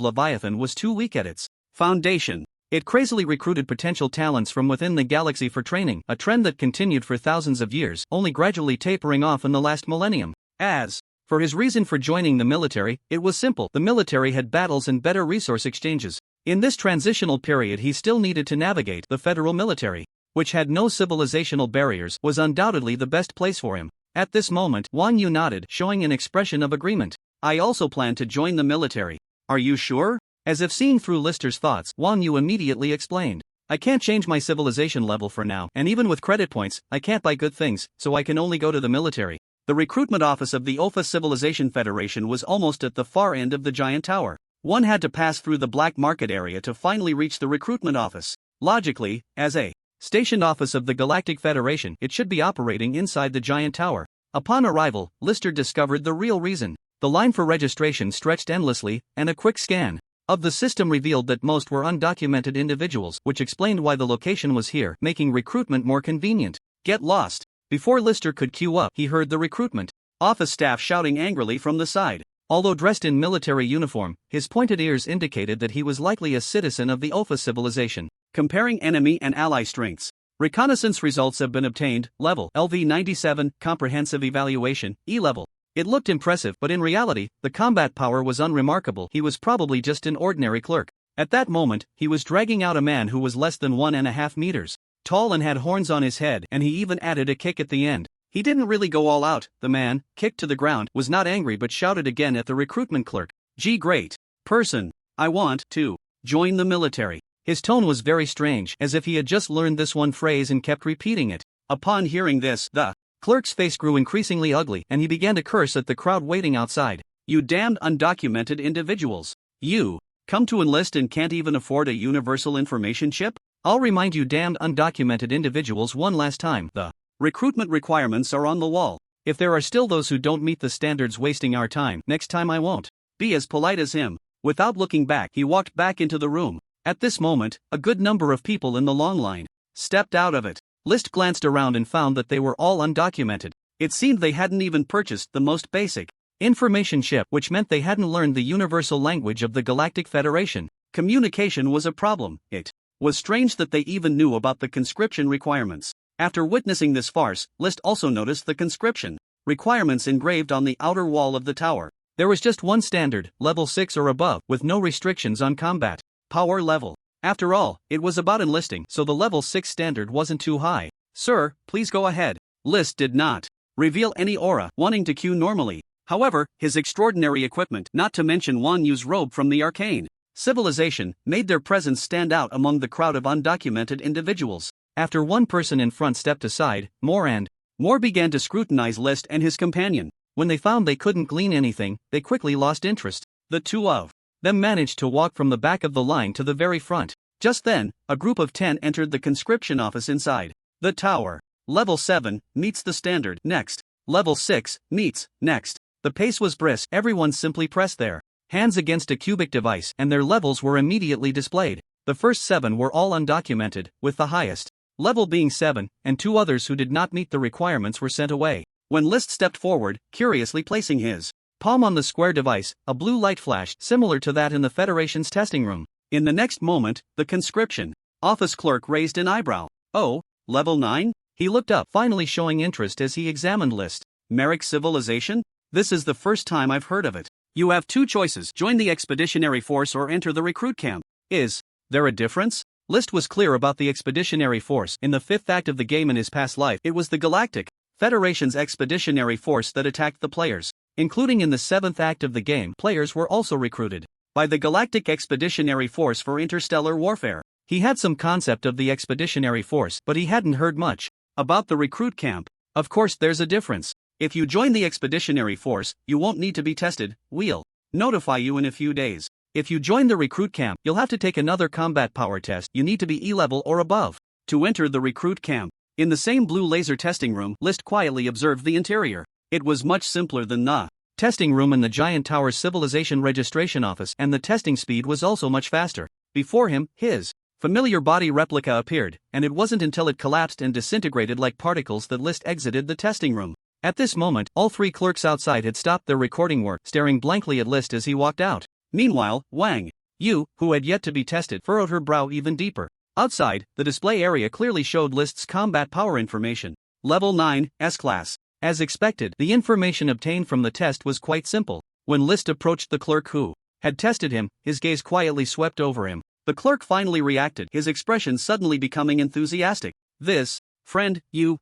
Leviathan was too weak at its foundation. It crazily recruited potential talents from within the galaxy for training, a trend that continued for thousands of years, only gradually tapering off in the last millennium. As for his reason for joining the military, it was simple: the military had battles and better resource exchanges. In this transitional period, he still needed to navigate. The federal military, which had no civilizational barriers, was undoubtedly the best place for him. At this moment, Wang Yu nodded, showing an expression of agreement. I also plan to join the military. Are you sure? As if seeing through Lister's thoughts, Wang Yu immediately explained. I can't change my civilization level for now, and even with credit points, I can't buy good things, so I can only go to the military. The recruitment office of the Opha Civilization Federation was almost at the far end of the giant tower. One had to pass through the black market area to finally reach the recruitment office. Logically, as a stationed office of the Galactic Federation, it should be operating inside the giant tower. Upon arrival, Lister discovered the real reason. The line for registration stretched endlessly, and a quick scan of the system revealed that most were undocumented individuals, which explained why the location was here, making recruitment more convenient. Get lost. Before Lister could queue up, he heard the recruitment office staff shouting angrily from the side. Although dressed in military uniform, his pointed ears indicated that he was likely a citizen of the Opha civilization. Comparing enemy and ally strengths. Reconnaissance results have been obtained. Level LV-97, Comprehensive Evaluation, E-level. It looked impressive, but in reality, the combat power was unremarkable. He was probably just an ordinary clerk. At that moment, he was dragging out a man who was less than 1.5 meters tall and had horns on his head, and he even added a kick at the end. He didn't really go all out. The man, kicked to the ground, was not angry but shouted again at the recruitment clerk. Gee, great person. I want to join the military. His tone was very strange, as if he had just learned this one phrase and kept repeating it. Upon hearing this, the clerk's face grew increasingly ugly, and he began to curse at the crowd waiting outside. You damned undocumented individuals. You come to enlist and can't even afford a universal information chip? I'll remind you damned undocumented individuals one last time. The recruitment requirements are on the wall. If there are still those who don't meet the standards wasting our time, next time I won't be as polite as him. Without looking back, he walked back into the room. At this moment, a good number of people in the long line stepped out of it. List glanced around and found that they were all undocumented. It seemed they hadn't even purchased the most basic information chip, which meant they hadn't learned the universal language of the Galactic Federation. Communication was a problem. It was strange that they even knew about the conscription requirements. After witnessing this farce, List also noticed the conscription requirements engraved on the outer wall of the tower. There was just one standard, level 6 or above, with no restrictions on combat power level. After all, it was about enlisting, so the level 6 standard wasn't too high. Sir, please go ahead. List did not reveal any aura, wanting to queue normally. However, his extraordinary equipment, not to mention Wan Yu's robe from the arcane civilization, made their presence stand out among the crowd of undocumented individuals. After one person in front stepped aside, more and more began to scrutinize List and his companion. When they found they couldn't glean anything, they quickly lost interest. The two of them managed to walk from the back of the line to the very front. Just then, a group of 10 entered the conscription office inside the tower. Level 7 meets the standard next. Level 6 meets next. The pace was brisk. Everyone simply pressed their hands against a cubic device and their levels were immediately displayed. The first 7 were all undocumented, with the highest level being 7, and 2 others who did not meet the requirements were sent away. When List stepped forward, curiously placing his palm on the square device, a blue light flashed, similar to that in the Federation's testing room. In the next moment, the conscription office clerk raised an eyebrow. Oh, level 9? He looked up, finally showing interest as he examined List. Merrick civilization? This is the first time I've heard of it. You have 2 choices: join the expeditionary force or enter the recruit camp. Is there a difference? List was clear about the expeditionary force. In the 5th act of the game in his past life, it was the Galactic Federation's expeditionary force that attacked the players. Including in the 7th act of the game, players were also recruited by the Galactic Expeditionary Force for interstellar warfare. He had some concept of the expeditionary force, but he hadn't heard much about the recruit camp. Of course, there's a difference. If you join the expeditionary force, you won't need to be tested. We'll notify you in a few days. If you join the recruit camp, you'll have to take another combat power test. You need to be E-level or above to enter the recruit camp. In the same blue laser testing room, List quietly observed the interior. It was much simpler than the testing room in the giant tower's civilization registration office, and the testing speed was also much faster. Before him, his familiar body replica appeared, and it wasn't until it collapsed and disintegrated like particles that List exited the testing room. At this moment, all 3 clerks outside had stopped their recording work, staring blankly at List as he walked out. Meanwhile, Wang Yu, who had yet to be tested, furrowed her brow even deeper. Outside, the display area clearly showed List's combat power information. Level 9, S-Class. As expected, the information obtained from the test was quite simple. When List approached the clerk who had tested him, his gaze quietly swept over him. The clerk finally reacted, his expression suddenly becoming enthusiastic. This, friend, you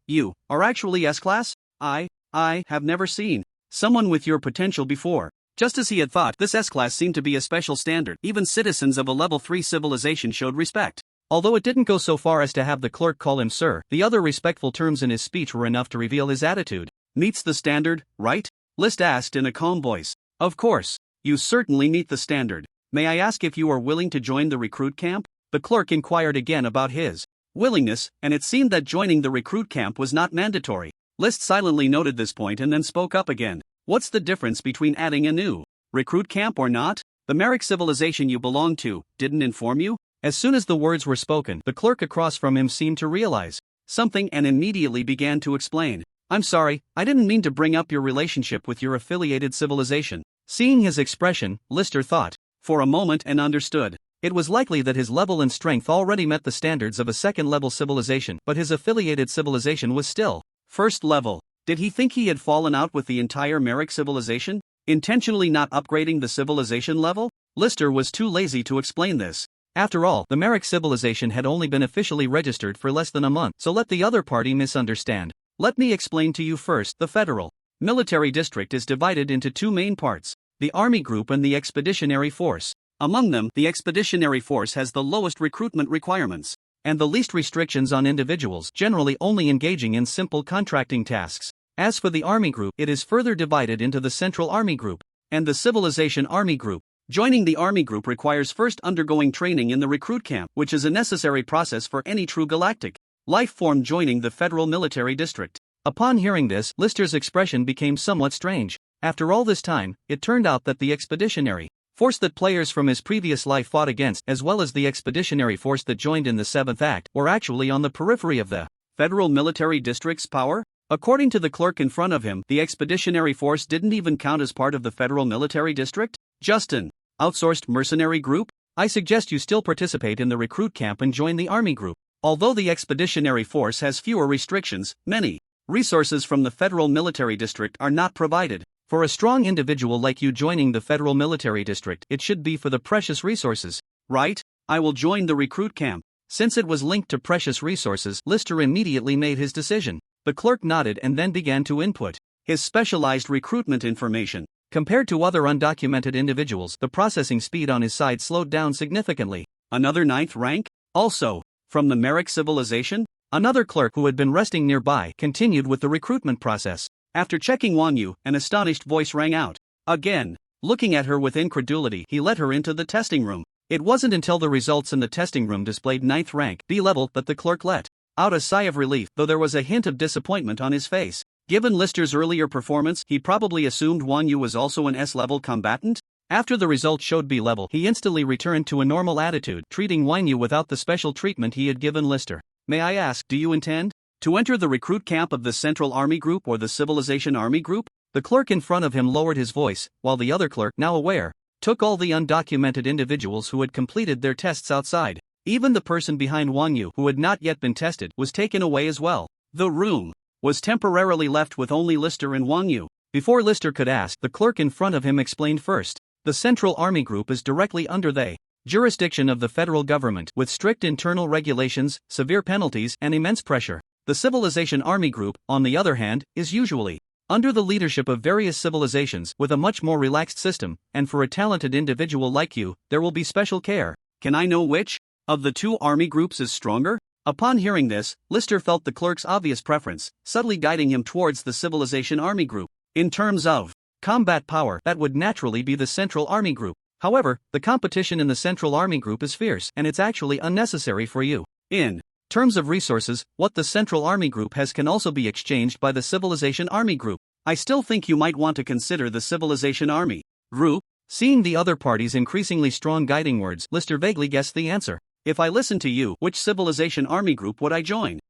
are actually S-Class? I have never seen someone with your potential before. Just as he had thought, this S-Class seemed to be a special standard. Even citizens of a level 3 civilization showed respect. Although it didn't go so far as to have the clerk call him sir, the other respectful terms in his speech were enough to reveal his attitude. Meets the standard, right? List asked in a calm voice. Of course. You certainly meet the standard. May I ask if you are willing to join the recruit camp? The clerk inquired again about his willingness, and it seemed that joining the recruit camp was not mandatory. List silently noted this point and then spoke up again. What's the difference between adding a new recruit camp or not? The Merrick civilization you belong to didn't inform you? As soon as the words were spoken, the clerk across from him seemed to realize something and immediately began to explain. I'm sorry, I didn't mean to bring up your relationship with your affiliated civilization. Seeing his expression, Lister thought for a moment and understood. It was likely that his level and strength already met the standards of a second-level civilization, but his affiliated civilization was still first level. Did he think he had fallen out with the entire Merrick civilization, intentionally not upgrading the civilization level? Lister was too lazy to explain this. After all, the Merrick civilization had only been officially registered for less than a month, so let the other party misunderstand. Let me explain to you first. The Federal Military District is divided into 2 main parts, the Army Group and the Expeditionary Force. Among them, the Expeditionary Force has the lowest recruitment requirements and the least restrictions on individuals, generally only engaging in simple contracting tasks. As for the Army Group, it is further divided into the Central Army Group and the Civilization Army Group. Joining the Army Group requires first undergoing training in the recruit camp, which is a necessary process for any true galactic life form joining the Federal Military District. Upon hearing this, Lister's expression became somewhat strange. After all this time, it turned out that the expeditionary force that players from his previous life fought against, as well as the expeditionary force that joined in the 7th act, were actually on the periphery of the Federal Military District's power. According to the clerk in front of him, the expeditionary force didn't even count as part of the Federal Military District? Just an outsourced mercenary group? I suggest you still participate in the recruit camp and join the Army Group. Although the expeditionary force has fewer restrictions, many resources from the Federal Military District are not provided. For a strong individual like you joining the Federal Military District, it should be for the precious resources. Right? I will join the recruit camp. Since it was linked to precious resources, Lister immediately made his decision. The clerk nodded and then began to input his specialized recruitment information. Compared to other undocumented individuals, the processing speed on his side slowed down significantly. Another 9th rank? Also, from the Merrick civilization? Another clerk who had been resting nearby continued with the recruitment process. After checking Wang Yu, an astonished voice rang out. Again. Looking at her with incredulity, he led her into the testing room. It wasn't until the results in the testing room displayed 9th rank, B level, that the clerk let out a sigh of relief, though there was a hint of disappointment on his face. Given Lister's earlier performance, he probably assumed Wang Yu was also an S-level combatant. After the results showed B level, he instantly returned to a normal attitude, treating Wang Yu without the special treatment he had given Lister. May I ask, do you intend to enter the recruit camp of the Central Army Group or the Civilization Army Group? The clerk in front of him lowered his voice, while the other clerk, now aware, took all the undocumented individuals who had completed their tests outside. Even the person behind Wang Yu, who had not yet been tested, was taken away as well. The room was temporarily left with only Lister and Wang Yu. Before Lister could ask, the clerk in front of him explained first. The Central Army Group is directly under the jurisdiction of the federal government, with strict internal regulations, severe penalties, and immense pressure. The Civilization Army Group, on the other hand, is usually under the leadership of various civilizations with a much more relaxed system, and for a talented individual like you, there will be special care. Can I know which of the two army groups is stronger? Upon hearing this, Lister felt the clerk's obvious preference, subtly guiding him towards the Civilization Army Group. In terms of combat power, that would naturally be the Central Army Group. However, the competition in the Central Army Group is fierce, and it's actually unnecessary for you. In terms of resources, what the Central Army Group has can also be exchanged by the Civilization Army Group. I still think you might want to consider the Civilization Army Group. Seeing the other party's increasingly strong guiding words, Lister vaguely guessed the answer. If I listen to you, which Civilization Army Group would I join?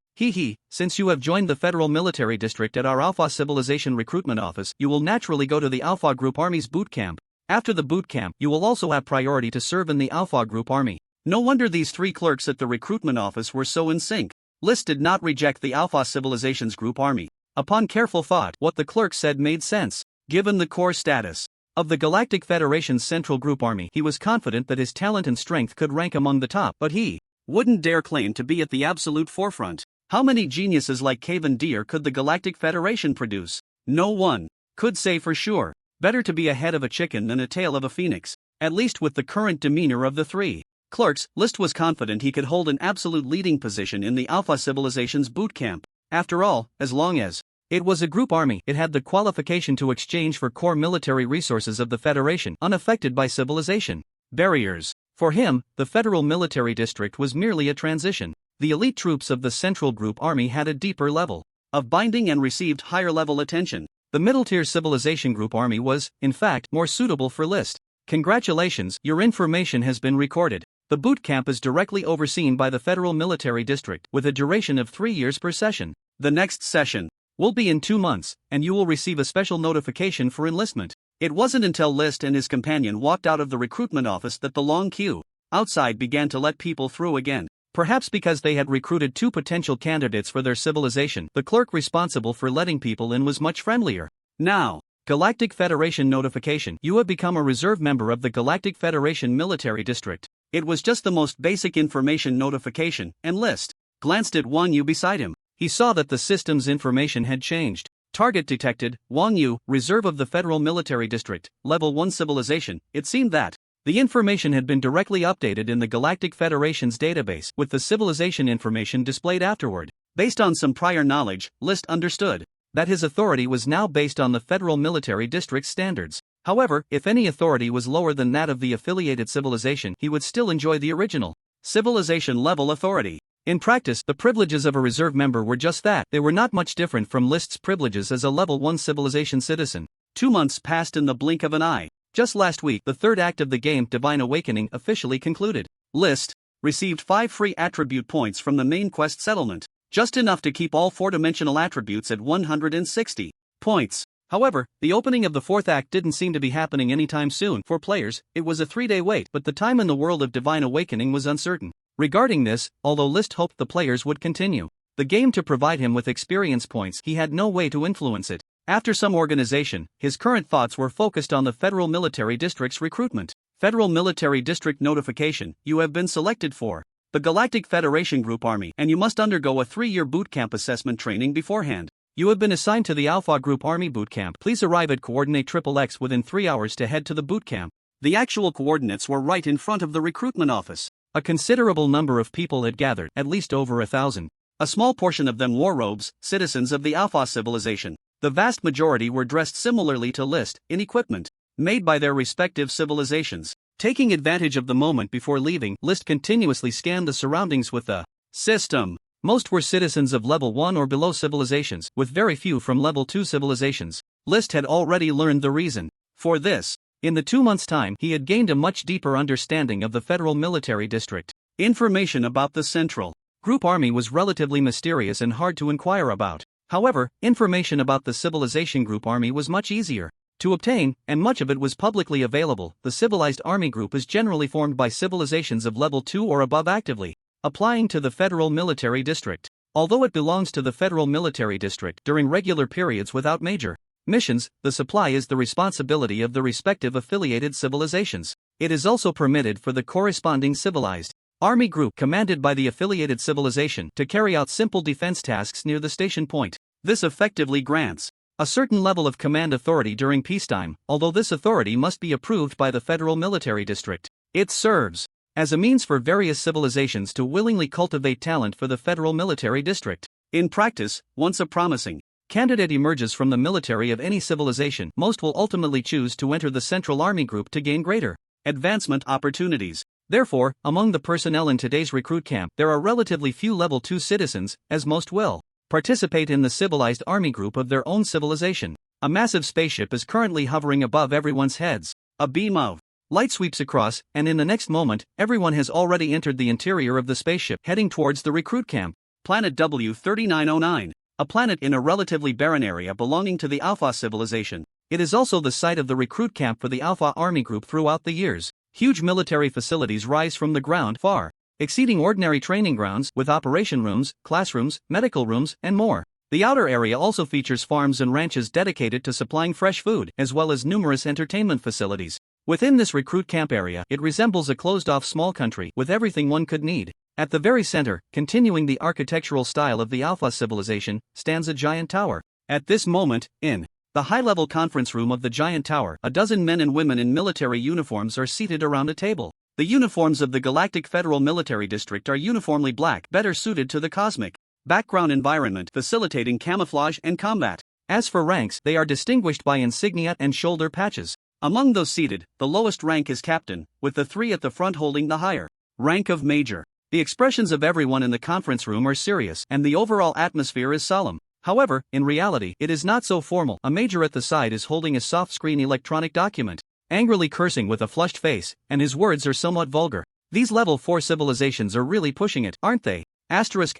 Since you have joined the Federal Military District at our Alpha Civilization Recruitment Office, you will naturally go to the Alpha Group Army's boot camp. After the boot camp, you will also have priority to serve in the Alpha Group Army. No wonder these three clerks at the recruitment office were so in sync. List did not reject the Alpha Civilization's Group Army. Upon careful thought, what the clerk said made sense. Given the core status of the Galactic Federation's Central Group Army, he was confident that his talent and strength could rank among the top, but he wouldn't dare claim to be at the absolute forefront. How many geniuses like Caven Deer could the Galactic Federation produce? No one could say for sure. Better to be a head of a chicken than a tail of a phoenix, at least with the current demeanor of the three clerks. List was confident he could hold an absolute leading position in the Alpha Civilization's boot camp. After all, as long as it was a group army, it had the qualification to exchange for core military resources of the Federation, unaffected by civilization barriers. For him, the Federal Military District was merely a transition. The elite troops of the Central Group Army had a deeper level of binding and received higher level attention. The middle-tier Civilization Group Army was, in fact, more suitable for List. Congratulations, your information has been recorded. The boot camp is directly overseen by the Federal Military District, with a duration of 3 years per session. The next session will be in 2 months, and you will receive a special notification for enlistment. It wasn't until List and his companion walked out of the recruitment office that the long queue outside began to let people through again. Perhaps because they had recruited 2 potential candidates for their civilization, the clerk responsible for letting people in was much friendlier. Now, Galactic Federation notification. You have become a reserve member of the Galactic Federation Military District. It was just the most basic information notification, and List glanced at Wang Yu beside him. He saw that the system's information had changed. Target detected, Wang Yu, reserve of the Federal Military District, Level 1 Civilization. It seemed that the information had been directly updated in the Galactic Federation's database, with the civilization information displayed afterward. Based on some prior knowledge, List understood that his authority was now based on the Federal Military District's standards. However, if any authority was lower than that of the affiliated civilization, he would still enjoy the original civilization level authority. In practice, the privileges of a reserve member were just that. They were not much different from List's privileges as a Level 1 civilization citizen. 2 months passed in the blink of an eye. Just last week, the third act of the game Divine Awakening officially concluded. List received 5 free attribute points from the main quest settlement, just enough to keep all 4-dimensional attributes at 160 points. However, the opening of the 4th act didn't seem to be happening anytime soon. For players, it was a 3-day wait, but the time in the world of Divine Awakening was uncertain. Regarding this, although List hoped the players would continue the game to provide him with experience points, he had no way to influence it. After some organization, his current thoughts were focused on the Federal Military District's recruitment. Federal Military District notification, you have been selected for the Galactic Federation Group Army, and you must undergo a 3-year bootcamp assessment training beforehand. You have been assigned to the Alpha Group Army bootcamp. Please arrive at coordinate XXX within 3 hours to head to the bootcamp. The actual coordinates were right in front of the recruitment office. A considerable number of people had gathered, at least over 1,000. A small portion of them wore robes, citizens of the Alpha civilization. The vast majority were dressed similarly to List, in equipment made by their respective civilizations. Taking advantage of the moment before leaving, List continuously scanned the surroundings with the system. Most were citizens of level 1 or below civilizations, with very few from level 2 civilizations. List had already learned the reason for this. In the 2 months' time, he had gained a much deeper understanding of the Federal Military District. Information about the Central Group Army was relatively mysterious and hard to inquire about. However, information about the Civilization Group Army was much easier to obtain, and much of it was publicly available. The Civilized Army Group is generally formed by civilizations of level 2 or above actively applying to the Federal Military District. Although it belongs to the Federal Military District during regular periods without major missions, the supply is the responsibility of the respective affiliated civilizations. It is also permitted for the corresponding civilized army group commanded by the affiliated civilization to carry out simple defense tasks near the station point. This effectively grants a certain level of command authority during peacetime, although this authority must be approved by the Federal Military District. It serves as a means for various civilizations to willingly cultivate talent for the Federal Military District. In practice, once a promising candidate emerges from the military of any civilization, most will ultimately choose to enter the Central Army Group to gain greater advancement opportunities. Therefore, among the personnel in today's recruit camp, there are relatively few level 2 citizens, as most will participate in the civilized army group of their own civilization. A massive spaceship is currently hovering above everyone's heads. A beam of light sweeps across, and in the next moment, everyone has already entered the interior of the spaceship, heading towards the recruit camp. Planet W3909. A planet in a relatively barren area belonging to the Alpha civilization. It is also the site of the recruit camp for the Alpha Army Group throughout the years. Huge military facilities rise from the ground, far exceeding ordinary training grounds, with operation rooms, classrooms, medical rooms, and more. The outer area also features farms and ranches dedicated to supplying fresh food, as well as numerous entertainment facilities. Within this recruit camp area, it resembles a closed-off small country, with everything one could need. At the very center, continuing the architectural style of the Alpha civilization, stands a giant tower. At this moment, in the high-level conference room of the giant tower, a dozen men and women in military uniforms are seated around a table. The uniforms of the Galactic Federal Military District are uniformly black, better suited to the cosmic background environment, facilitating camouflage and combat. As for ranks, they are distinguished by insignia and shoulder patches. Among those seated, the lowest rank is captain, with the 3 at the front holding the higher rank of major. The expressions of everyone in the conference room are serious, and the overall atmosphere is solemn. However, in reality, it is not so formal. A major at the side is holding a soft-screen electronic document, angrily cursing with a flushed face, and his words are somewhat vulgar. These level 4 civilizations are really pushing it, aren't they? Asterisk.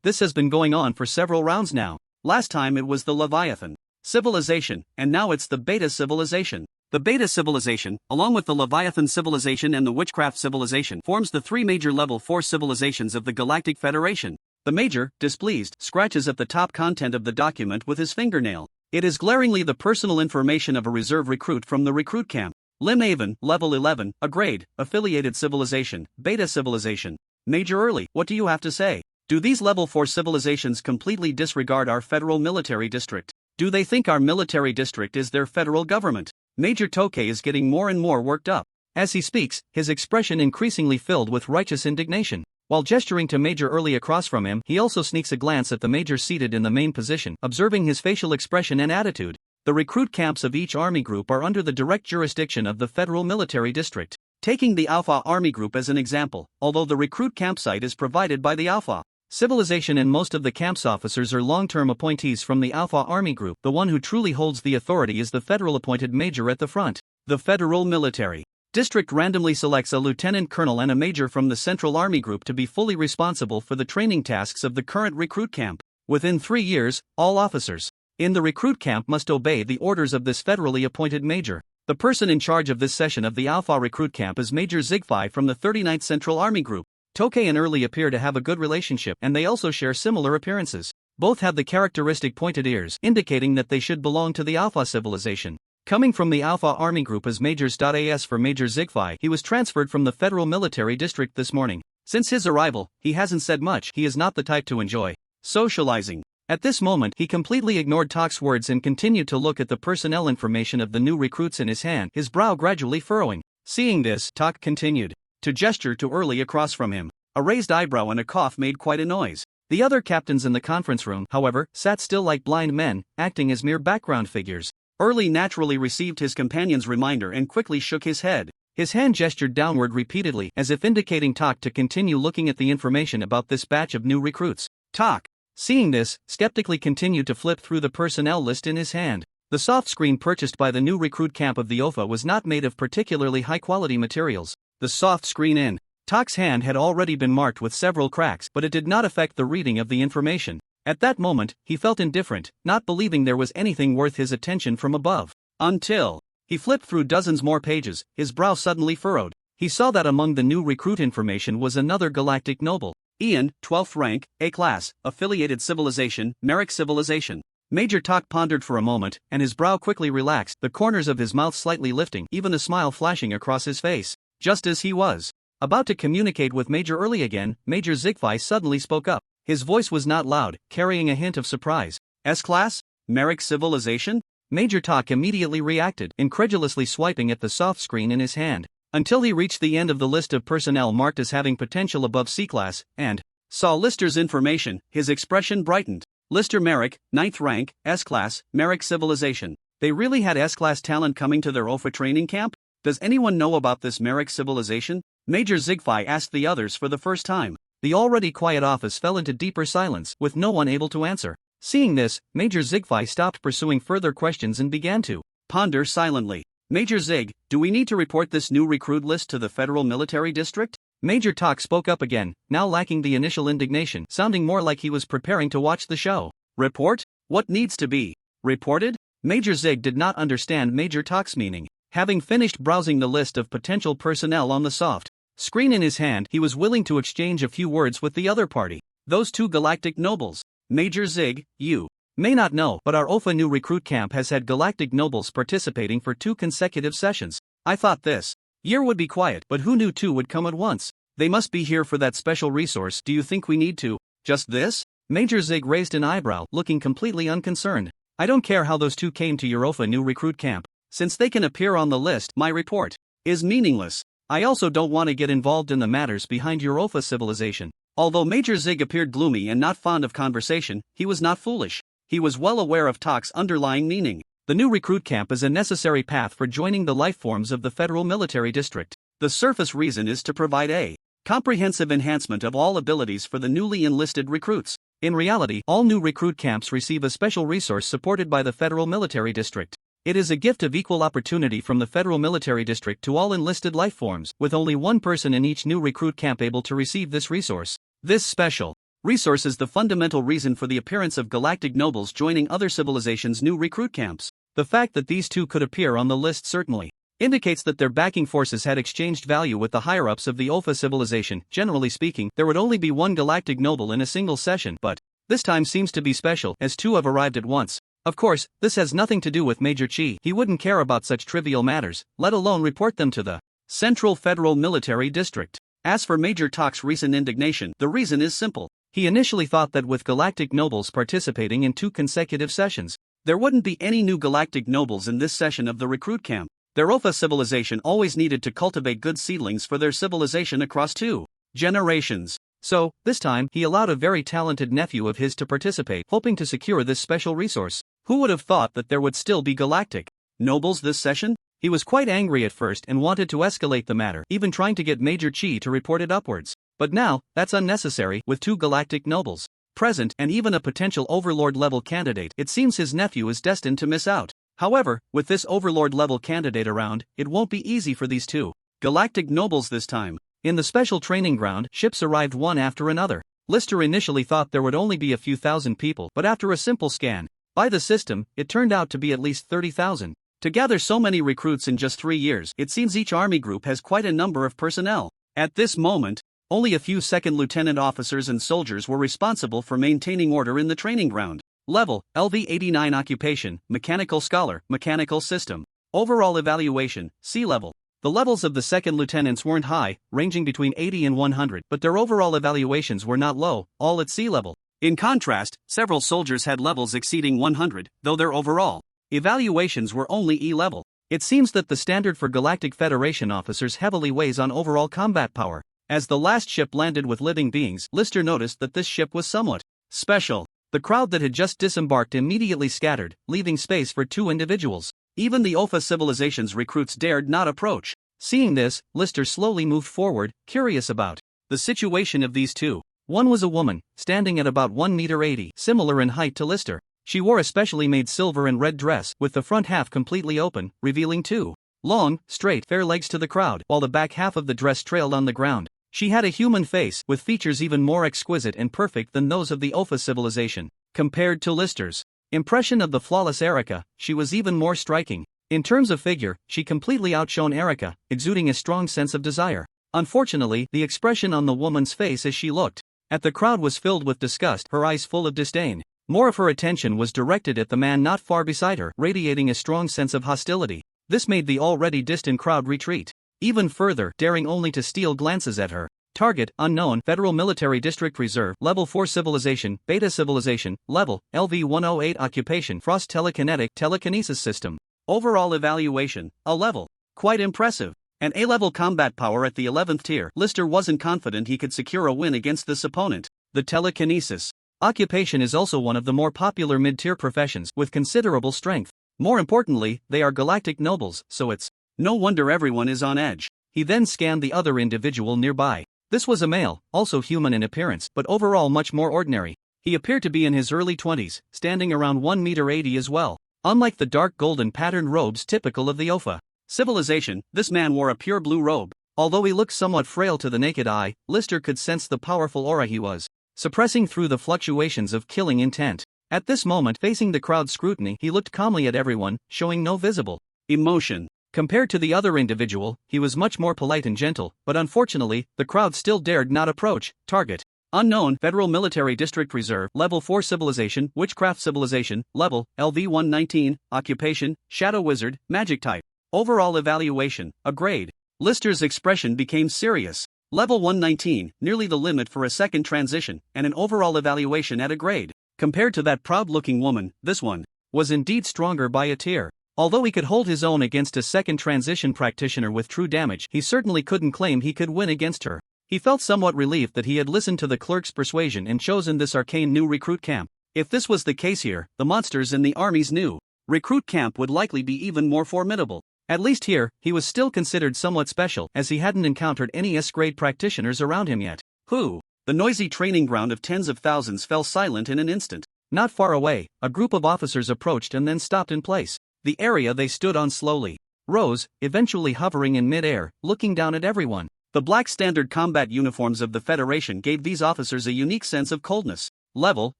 This has been going on for several rounds now. Last time it was the Leviathan civilization, and now it's the Beta civilization. The Beta civilization, along with the Leviathan civilization and the Witchcraft civilization, forms the 3 major level 4 civilizations of the Galactic Federation. The major, displeased, scratches at the top content of the document with his fingernail. It is glaringly the personal information of a reserve recruit from the recruit camp. Limhaven, level 11, a grade, affiliated civilization, Beta civilization. Major Early, what do you have to say? Do these level 4 civilizations completely disregard our Federal Military District? Do they think our military district is their federal government? Major Tokei is getting more and more worked up. As he speaks, his expression increasingly filled with righteous indignation. While gesturing to Major Early across from him, he also sneaks a glance at the major seated in the main position, observing his facial expression and attitude. The recruit camps of each army group are under the direct jurisdiction of the Federal Military District. Taking the Alpha Army Group as an example, although the recruit campsite is provided by the Alpha civilization and most of the camp's officers are long-term appointees from the Alpha Army Group, the one who truly holds the authority is the federal-appointed major at the front. The Federal Military District randomly selects a lieutenant colonel and a major from the Central Army Group to be fully responsible for the training tasks of the current recruit camp. Within 3 years, all officers in the recruit camp must obey the orders of this federally appointed major. The person in charge of this session of the Alpha recruit camp is Major Zigfi from the 39th Central Army Group. Tokei and Early appear to have a good relationship, and they also share similar appearances. Both have the characteristic pointed ears, indicating that they should belong to the Alpha civilization. Coming from the Alpha Army Group as Majors. As for Major Zigfi, he was transferred from the Federal Military District this morning. Since his arrival, he hasn't said much. He is not the type to enjoy socializing. At this moment, he completely ignored Tak's words and continued to look at the personnel information of the new recruits in his hand, his brow gradually furrowing. Seeing this, Tak continued to gesture to Early across from him. A raised eyebrow and a cough made quite a noise. The other captains in the conference room, however, sat still like blind men, acting as mere background figures. Early naturally received his companion's reminder and quickly shook his head. His hand gestured downward repeatedly, as if indicating Tak to continue looking at the information about this batch of new recruits. Tak, seeing this, skeptically continued to flip through the personnel list in his hand. The soft screen purchased by the new recruit camp of the OFA was not made of particularly high-quality materials. The soft screen in Tak's hand had already been marked with several cracks, but it did not affect the reading of the information. At that moment, he felt indifferent, not believing there was anything worth his attention from above. Until he flipped through dozens more pages, his brow suddenly furrowed. He saw that among the new recruit information was another galactic noble. Ian, 12th rank, A class, affiliated civilization, Merrick civilization. Major Tak pondered for a moment, and his brow quickly relaxed, the corners of his mouth slightly lifting, even a smile flashing across his face. Just as he was about to communicate with Major Early again, Major Zigfai suddenly spoke up. His voice was not loud, carrying a hint of surprise. S-Class? Merrick civilization? Major Tak immediately reacted, incredulously swiping at the soft screen in his hand, until he reached the end of the list of personnel marked as having potential above C-Class, and saw Lister's information. His expression brightened. Lister Merrick, 9th rank, S-Class, Merrick civilization. They really had S-Class talent coming to their OFA training camp? Does anyone know about this Merrick civilization? Major Zigfai asked the others for the first time. The already quiet office fell into deeper silence, with no one able to answer. Seeing this, Major Zigfai stopped pursuing further questions and began to ponder silently. Major Zig, do we need to report this new recruit list to the Federal Military District? Major Tak spoke up again, now lacking the initial indignation, sounding more like he was preparing to watch the show. Report? What needs to be reported? Major Zig did not understand Major Tak's meaning. Having finished browsing the list of potential personnel on the soft screen in his hand, he was willing to exchange a few words with the other party. Those two galactic nobles. Major Zig, you may not know, but our OFA new recruit camp has had galactic nobles participating for 2 consecutive sessions. I thought this year would be quiet, but who knew 2 would come at once? They must be here for that special resource. Do you think we need to just this? Major Zig raised an eyebrow, looking completely unconcerned. I don't care how those 2 came to your OFA new recruit camp. Since they can appear on the list, my report is meaningless. I also don't want to get involved in the matters behind your OFA civilization. Although Major Zig appeared gloomy and not fond of conversation, he was not foolish. He was well aware of Tak's underlying meaning. The new recruit camp is a necessary path for joining the life forms of the Federal Military District. The surface reason is to provide a comprehensive enhancement of all abilities for the newly enlisted recruits. In reality, all new recruit camps receive a special resource supported by the Federal Military District. It is a gift of equal opportunity from the Federal Military District to all enlisted life forms, with only one person in each new recruit camp able to receive this resource. This special resource is the fundamental reason for the appearance of galactic nobles joining other civilizations' new recruit camps. The fact that these 2 could appear on the list certainly indicates that their backing forces had exchanged value with the higher-ups of the OFA civilization. Generally speaking, there would only be 1 galactic noble in a single session, but this time seems to be special, as 2 have arrived at once. Of course, this has nothing to do with Major Chi. He wouldn't care about such trivial matters, let alone report them to the Central Federal Military District. As for Major Tak's recent indignation, the reason is simple. He initially thought that with galactic nobles participating in 2 consecutive sessions, there wouldn't be any new galactic nobles in this session of the recruit camp. Their OFA civilization always needed to cultivate good seedlings for their civilization across 2 generations. So, this time, he allowed a very talented nephew of his to participate, hoping to secure this special resource. Who would have thought that there would still be galactic nobles this session? He was quite angry at first and wanted to escalate the matter, even trying to get Major Chi to report it upwards. But now, that's unnecessary. With 2 galactic nobles present and even a potential overlord-level candidate, it seems his nephew is destined to miss out. However, with this overlord-level candidate around, it won't be easy for these 2 galactic nobles this time. In the special training ground, ships arrived one after another. Lister initially thought there would only be a few thousand people, but after a simple scan by the system, it turned out to be at least 30,000. To gather so many recruits in just 3 years, it seems each army group has quite a number of personnel. At this moment, only a few second lieutenant officers and soldiers were responsible for maintaining order in the training ground. Level, LV89. Occupation, Mechanical Scholar, Mechanical System. Overall evaluation, C level. The levels of the second lieutenants weren't high, ranging between 80 and 100, but their overall evaluations were not low, all at sea level. In contrast, several soldiers had levels exceeding 100, though their overall evaluations were only E level. It seems that the standard for Galactic Federation officers heavily weighs on overall combat power. As the last ship landed with living beings, Lister noticed that this ship was somewhat special. The crowd that had just disembarked immediately scattered, leaving space for 2 individuals. Even the Opha civilization's recruits dared not approach. Seeing this, Lister slowly moved forward, curious about the situation of these two. One was a woman, standing at about 1 meter 80, similar in height to Lister. She wore a specially made silver and red dress, with the front half completely open, revealing 2 long, straight, fair legs to the crowd, while the back half of the dress trailed on the ground. She had a human face, with features even more exquisite and perfect than those of the Opha civilization. Compared to Lister's impression of the flawless Erica, she was even more striking. In terms of figure, she completely outshone Erica, exuding a strong sense of desire. Unfortunately, the expression on the woman's face as she looked at the crowd was filled with disgust, her eyes full of disdain. More of her attention was directed at the man not far beside her, radiating a strong sense of hostility. This made the already distant crowd retreat even further, daring only to steal glances at her. Target, unknown, Federal Military District Reserve, Level 4 Civilization, Beta Civilization, Level, LV-108 Occupation, Frost Telekinetic, Telekinesis System. Overall evaluation, a level. Quite impressive. An A-level combat power at the 11th tier. Lister wasn't confident he could secure a win against this opponent. The telekinesis occupation is also one of the more popular mid-tier professions, with considerable strength. More importantly, they are galactic nobles, so it's no wonder everyone is on edge. He then scanned the other individual nearby. This was a male, also human in appearance, but overall much more ordinary. He appeared to be in his early 20s, standing around 1 meter 80 as well. Unlike the dark golden patterned robes typical of the Opha civilization, this man wore a pure blue robe. Although he looked somewhat frail to the naked eye, Lister could sense the powerful aura he was suppressing through the fluctuations of killing intent. At this moment, facing the crowd's scrutiny, he looked calmly at everyone, showing no visible emotion. Compared to the other individual, he was much more polite and gentle, but unfortunately, the crowd still dared not approach. Target: unknown, Federal Military District Reserve, Level 4 Civilization, Witchcraft Civilization, Level, LV-119, Occupation, Shadow Wizard, Magic Type. Overall evaluation, a grade. Lister's expression became serious. Level 119, nearly the limit for a second transition, and an overall evaluation at a grade. Compared to that proud-looking woman, this one was indeed stronger by a tier. Although he could hold his own against a second transition practitioner with true damage, he certainly couldn't claim he could win against her. He felt somewhat relieved that he had listened to the clerk's persuasion and chosen this arcane new recruit camp. If this was the case here, the monsters in the army's new recruit camp would likely be even more formidable. At least here, he was still considered somewhat special, as he hadn't encountered any S-grade practitioners around him yet. The noisy training ground of tens of thousands fell silent in an instant. Not far away, a group of officers approached and then stopped in place. The area they stood on slowly rose, eventually hovering in mid-air, looking down at everyone. The black standard combat uniforms of the Federation gave these officers a unique sense of coldness. Level,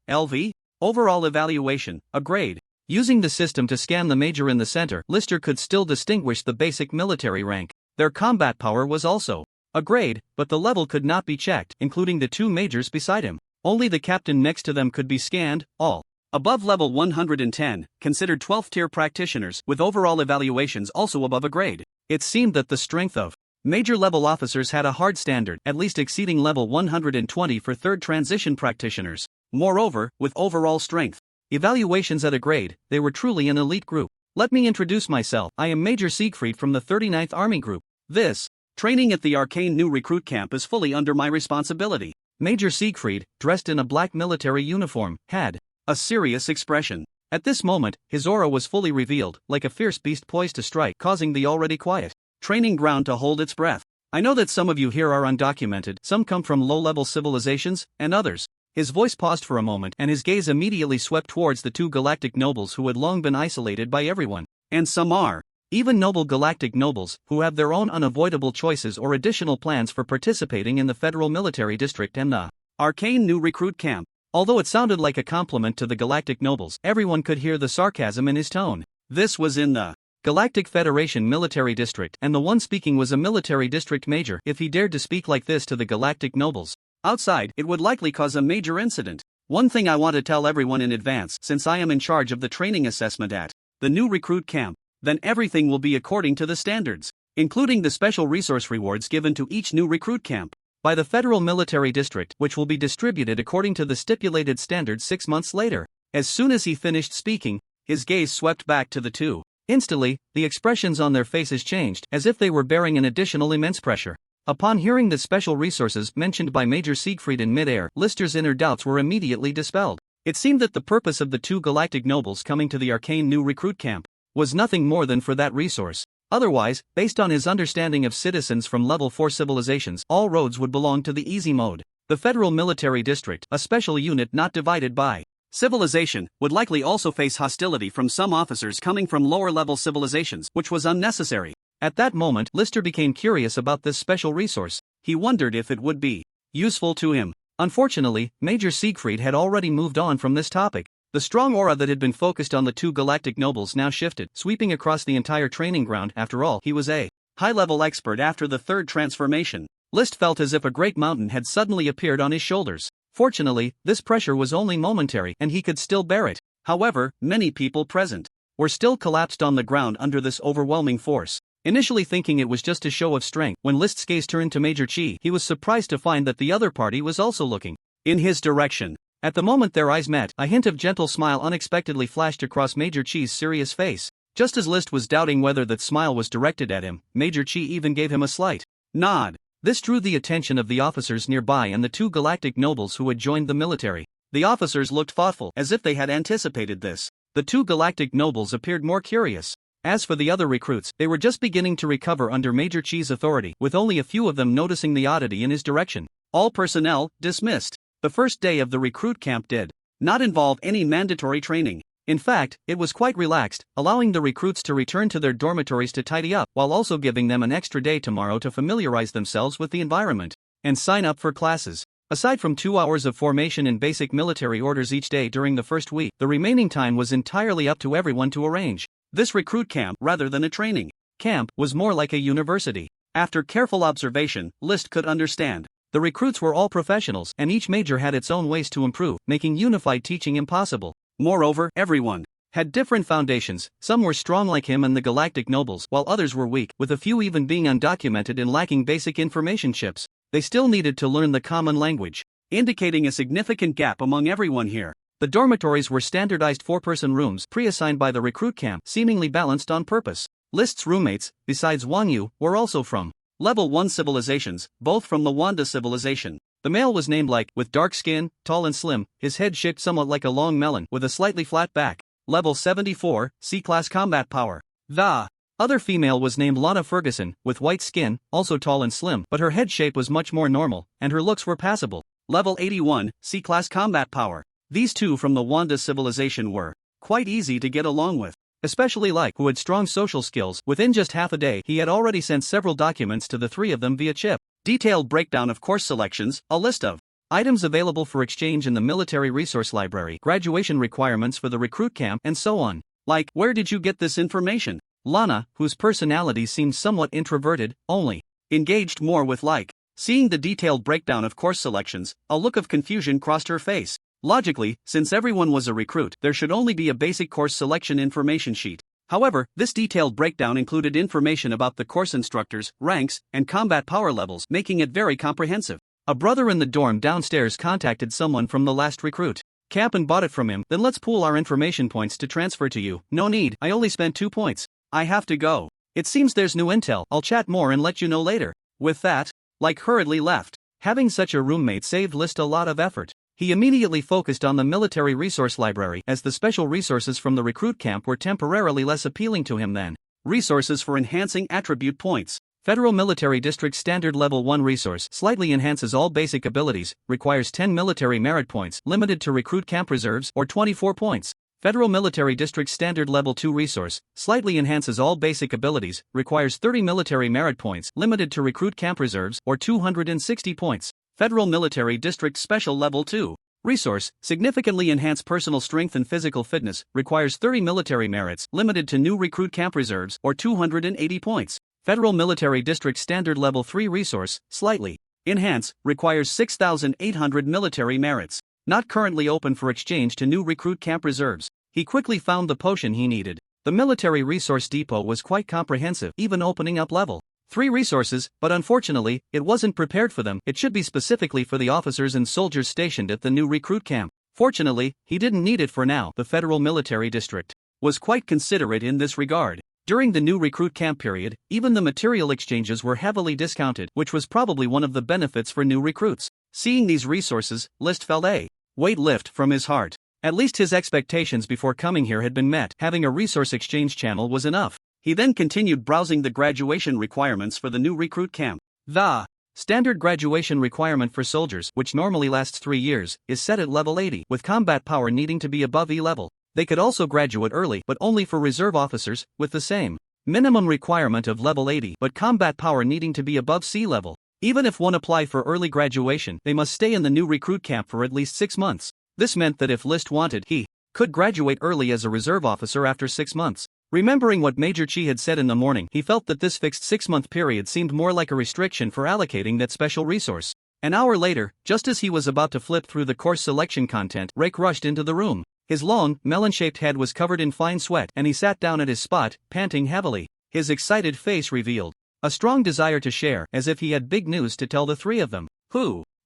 LV. Overall evaluation, a grade. Using the system to scan the major in the center, Lister could still distinguish the basic military rank. Their combat power was also a grade, but the level could not be checked, including the 2 majors beside him. Only the captain next to them could be scanned, all above level 110, considered 12th tier practitioners, with overall evaluations also above a grade. It seemed that the strength of major level officers had a hard standard, at least exceeding level 120 for 3rd transition practitioners. Moreover, with overall strength evaluations at a grade, they were truly an elite group. Let me introduce myself. I am Major Siegfried from the 39th Army Group. This training at the arcane new recruit camp is fully under my responsibility. Major Siegfried, dressed in a black military uniform, had a serious expression. At this moment, his aura was fully revealed, like a fierce beast poised to strike, causing the already quiet training ground to hold its breath. I know that some of you here are undocumented, some come from low-level civilizations, and others. His voice paused for a moment, and his gaze immediately swept towards the 2 galactic nobles who had long been isolated by everyone. And some are even noble galactic nobles, who have their own unavoidable choices or additional plans for participating in the Federal Military District and the arcane new recruit camp. Although it sounded like a compliment to the galactic nobles, everyone could hear the sarcasm in his tone. This was in the Galactic Federation Military District, and the one speaking was a military district major. If he dared to speak like this to the galactic nobles outside, it would likely cause a major incident. One thing I want to tell everyone in advance, since I am in charge of the training assessment at the new recruit camp, then everything will be according to the standards. including the special resource rewards given to each new recruit camp by the Federal Military District, which will be distributed according to the stipulated standards 6 months later. As soon as he finished speaking, his gaze swept back to the two. Instantly, the expressions on their faces changed, as if they were bearing an additional immense pressure. Upon hearing the special resources mentioned by Major Siegfried in midair, Lister's inner doubts were immediately dispelled. It seemed that the purpose of the two galactic nobles coming to the arcane new recruit camp was nothing more than for that resource. Otherwise, based on his understanding of citizens from level 4 civilizations, all roads would belong to the easy mode. The Federal Military District, a special unit not divided by civilization, would likely also face hostility from some officers coming from lower-level civilizations, which was unnecessary. At that moment, Lister became curious about this special resource. He wondered if it would be useful to him. Unfortunately, Major Siegfried had already moved on from this topic. The strong aura that had been focused on the two galactic nobles now shifted, sweeping across the entire training ground. After all, he was a high-level expert after the third transformation. List felt as if a great mountain had suddenly appeared on his shoulders. Fortunately, this pressure was only momentary and he could still bear it. However, many people present were still collapsed on the ground under this overwhelming force. Initially thinking it was just a show of strength, when List's gaze turned to Major Chi, he was surprised to find that the other party was also looking in his direction. At the moment their eyes met, a hint of gentle smile unexpectedly flashed across Major Chi's serious face. Just as List was doubting whether that smile was directed at him, Major Chi even gave him a slight nod. This drew the attention of the officers nearby and the two galactic nobles who had joined the military. The officers looked thoughtful, as if they had anticipated this. The two galactic nobles appeared more curious. As for the other recruits, they were just beginning to recover under Major Chi's authority, with only a few of them noticing the oddity in his direction. All personnel dismissed. The first day of the recruit camp did not involve any mandatory training. In fact, it was quite relaxed, allowing the recruits to return to their dormitories to tidy up, while also giving them an extra day tomorrow to familiarize themselves with the environment and sign up for classes. Aside from 2 hours of formation and basic military orders each day during the first week, the remaining time was entirely up to everyone to arrange. This recruit camp, rather than a training camp, was more like a university. After careful observation, List could understand. The recruits were all professionals, and each major had its own ways to improve, making unified teaching impossible. Moreover, everyone had different foundations. Some were strong like him and the galactic nobles, while others were weak, with a few even being undocumented and lacking basic information chips. They still needed to learn the common language, indicating a significant gap among everyone here. The dormitories were standardized 4-person rooms pre-assigned by the recruit camp, seemingly balanced on purpose. List's roommates, besides Wang Yu, were also from level 1 civilizations, both from the Wanda civilization. The male was named Like, with dark skin, tall and slim, his head shaped somewhat like a long melon, with a slightly flat back. Level 74, C-class combat power. The other female was named Lana Ferguson, with white skin, also tall and slim, but her head shape was much more normal, and her looks were passable. Level 81, C-class combat power. These two from the Wanda civilization were quite easy to get along with, especially Like, who had strong social skills. Within just half a day, he had already sent several documents to the three of them via chip. Detailed breakdown of course selections, a list of items available for exchange in the military resource library, graduation requirements for the recruit camp, and so on. Like, where did you get this information? Lana, whose personality seemed somewhat introverted, only engaged more with Like. Seeing the detailed breakdown of course selections, a look of confusion crossed her face. Logically, since everyone was a recruit, there should only be a basic course selection information sheet. However, this detailed breakdown included information about the course instructors, ranks, and combat power levels, making it very comprehensive. A brother in the dorm downstairs contacted someone from the last recruit camp and bought it from him. Then let's pool our information points to transfer to you. No need, I only spent 2 points. I have to go. It seems there's new intel. I'll chat more and let you know later. With that, Like hurriedly left. Having such a roommate saved List a lot of effort. He immediately focused on the military resource library, as the special resources from the recruit camp were temporarily less appealing to him than resources for enhancing attribute points. Federal Military District Standard Level 1 resource slightly enhances all basic abilities, requires 10 military merit points, limited to recruit camp reserves, or 24 points. Federal Military District Standard Level 2 resource slightly enhances all basic abilities, requires 30 military merit points, limited to recruit camp reserves, or 260 points. Federal Military District Special Level 2 resource significantly enhance personal strength and physical fitness, requires 30 military merits, limited to new recruit camp reserves, or 280 points. Federal Military District Standard Level 3 resource slightly enhance, requires 6,800 military merits. Not currently open for exchange to new recruit camp reserves. He quickly found the potion he needed. The military resource depot was quite comprehensive, even opening up level 3 resources, but unfortunately, it wasn't prepared for them. It should be specifically for the officers and soldiers stationed at the new recruit camp. Fortunately, he didn't need it for now. The Federal Military District was quite considerate in this regard. During the new recruit camp period, even the material exchanges were heavily discounted, which was probably one of the benefits for new recruits. Seeing these resources, List felt a weight lift from his heart. At least his expectations before coming here had been met. Having a resource exchange channel was enough. He then continued browsing the graduation requirements for the new recruit camp. The standard graduation requirement for soldiers, which normally lasts 3 years, is set at level 80, with combat power needing to be above E level. They could also graduate early, but only for reserve officers, with the same minimum requirement of level 80, but combat power needing to be above C level. Even if one applied for early graduation, they must stay in the new recruit camp for at least 6 months. This meant that if List wanted, he could graduate early as a reserve officer after 6 months. Remembering what Major Chi had said in the morning, he felt that this fixed 6-month period seemed more like a restriction for allocating that special resource. An hour later, just as he was about to flip through the course selection content, Rake rushed into the room. His long, melon-shaped head was covered in fine sweat, and he sat down at his spot, panting heavily. His excited face revealed a strong desire to share, as if he had big news to tell the 3 of them.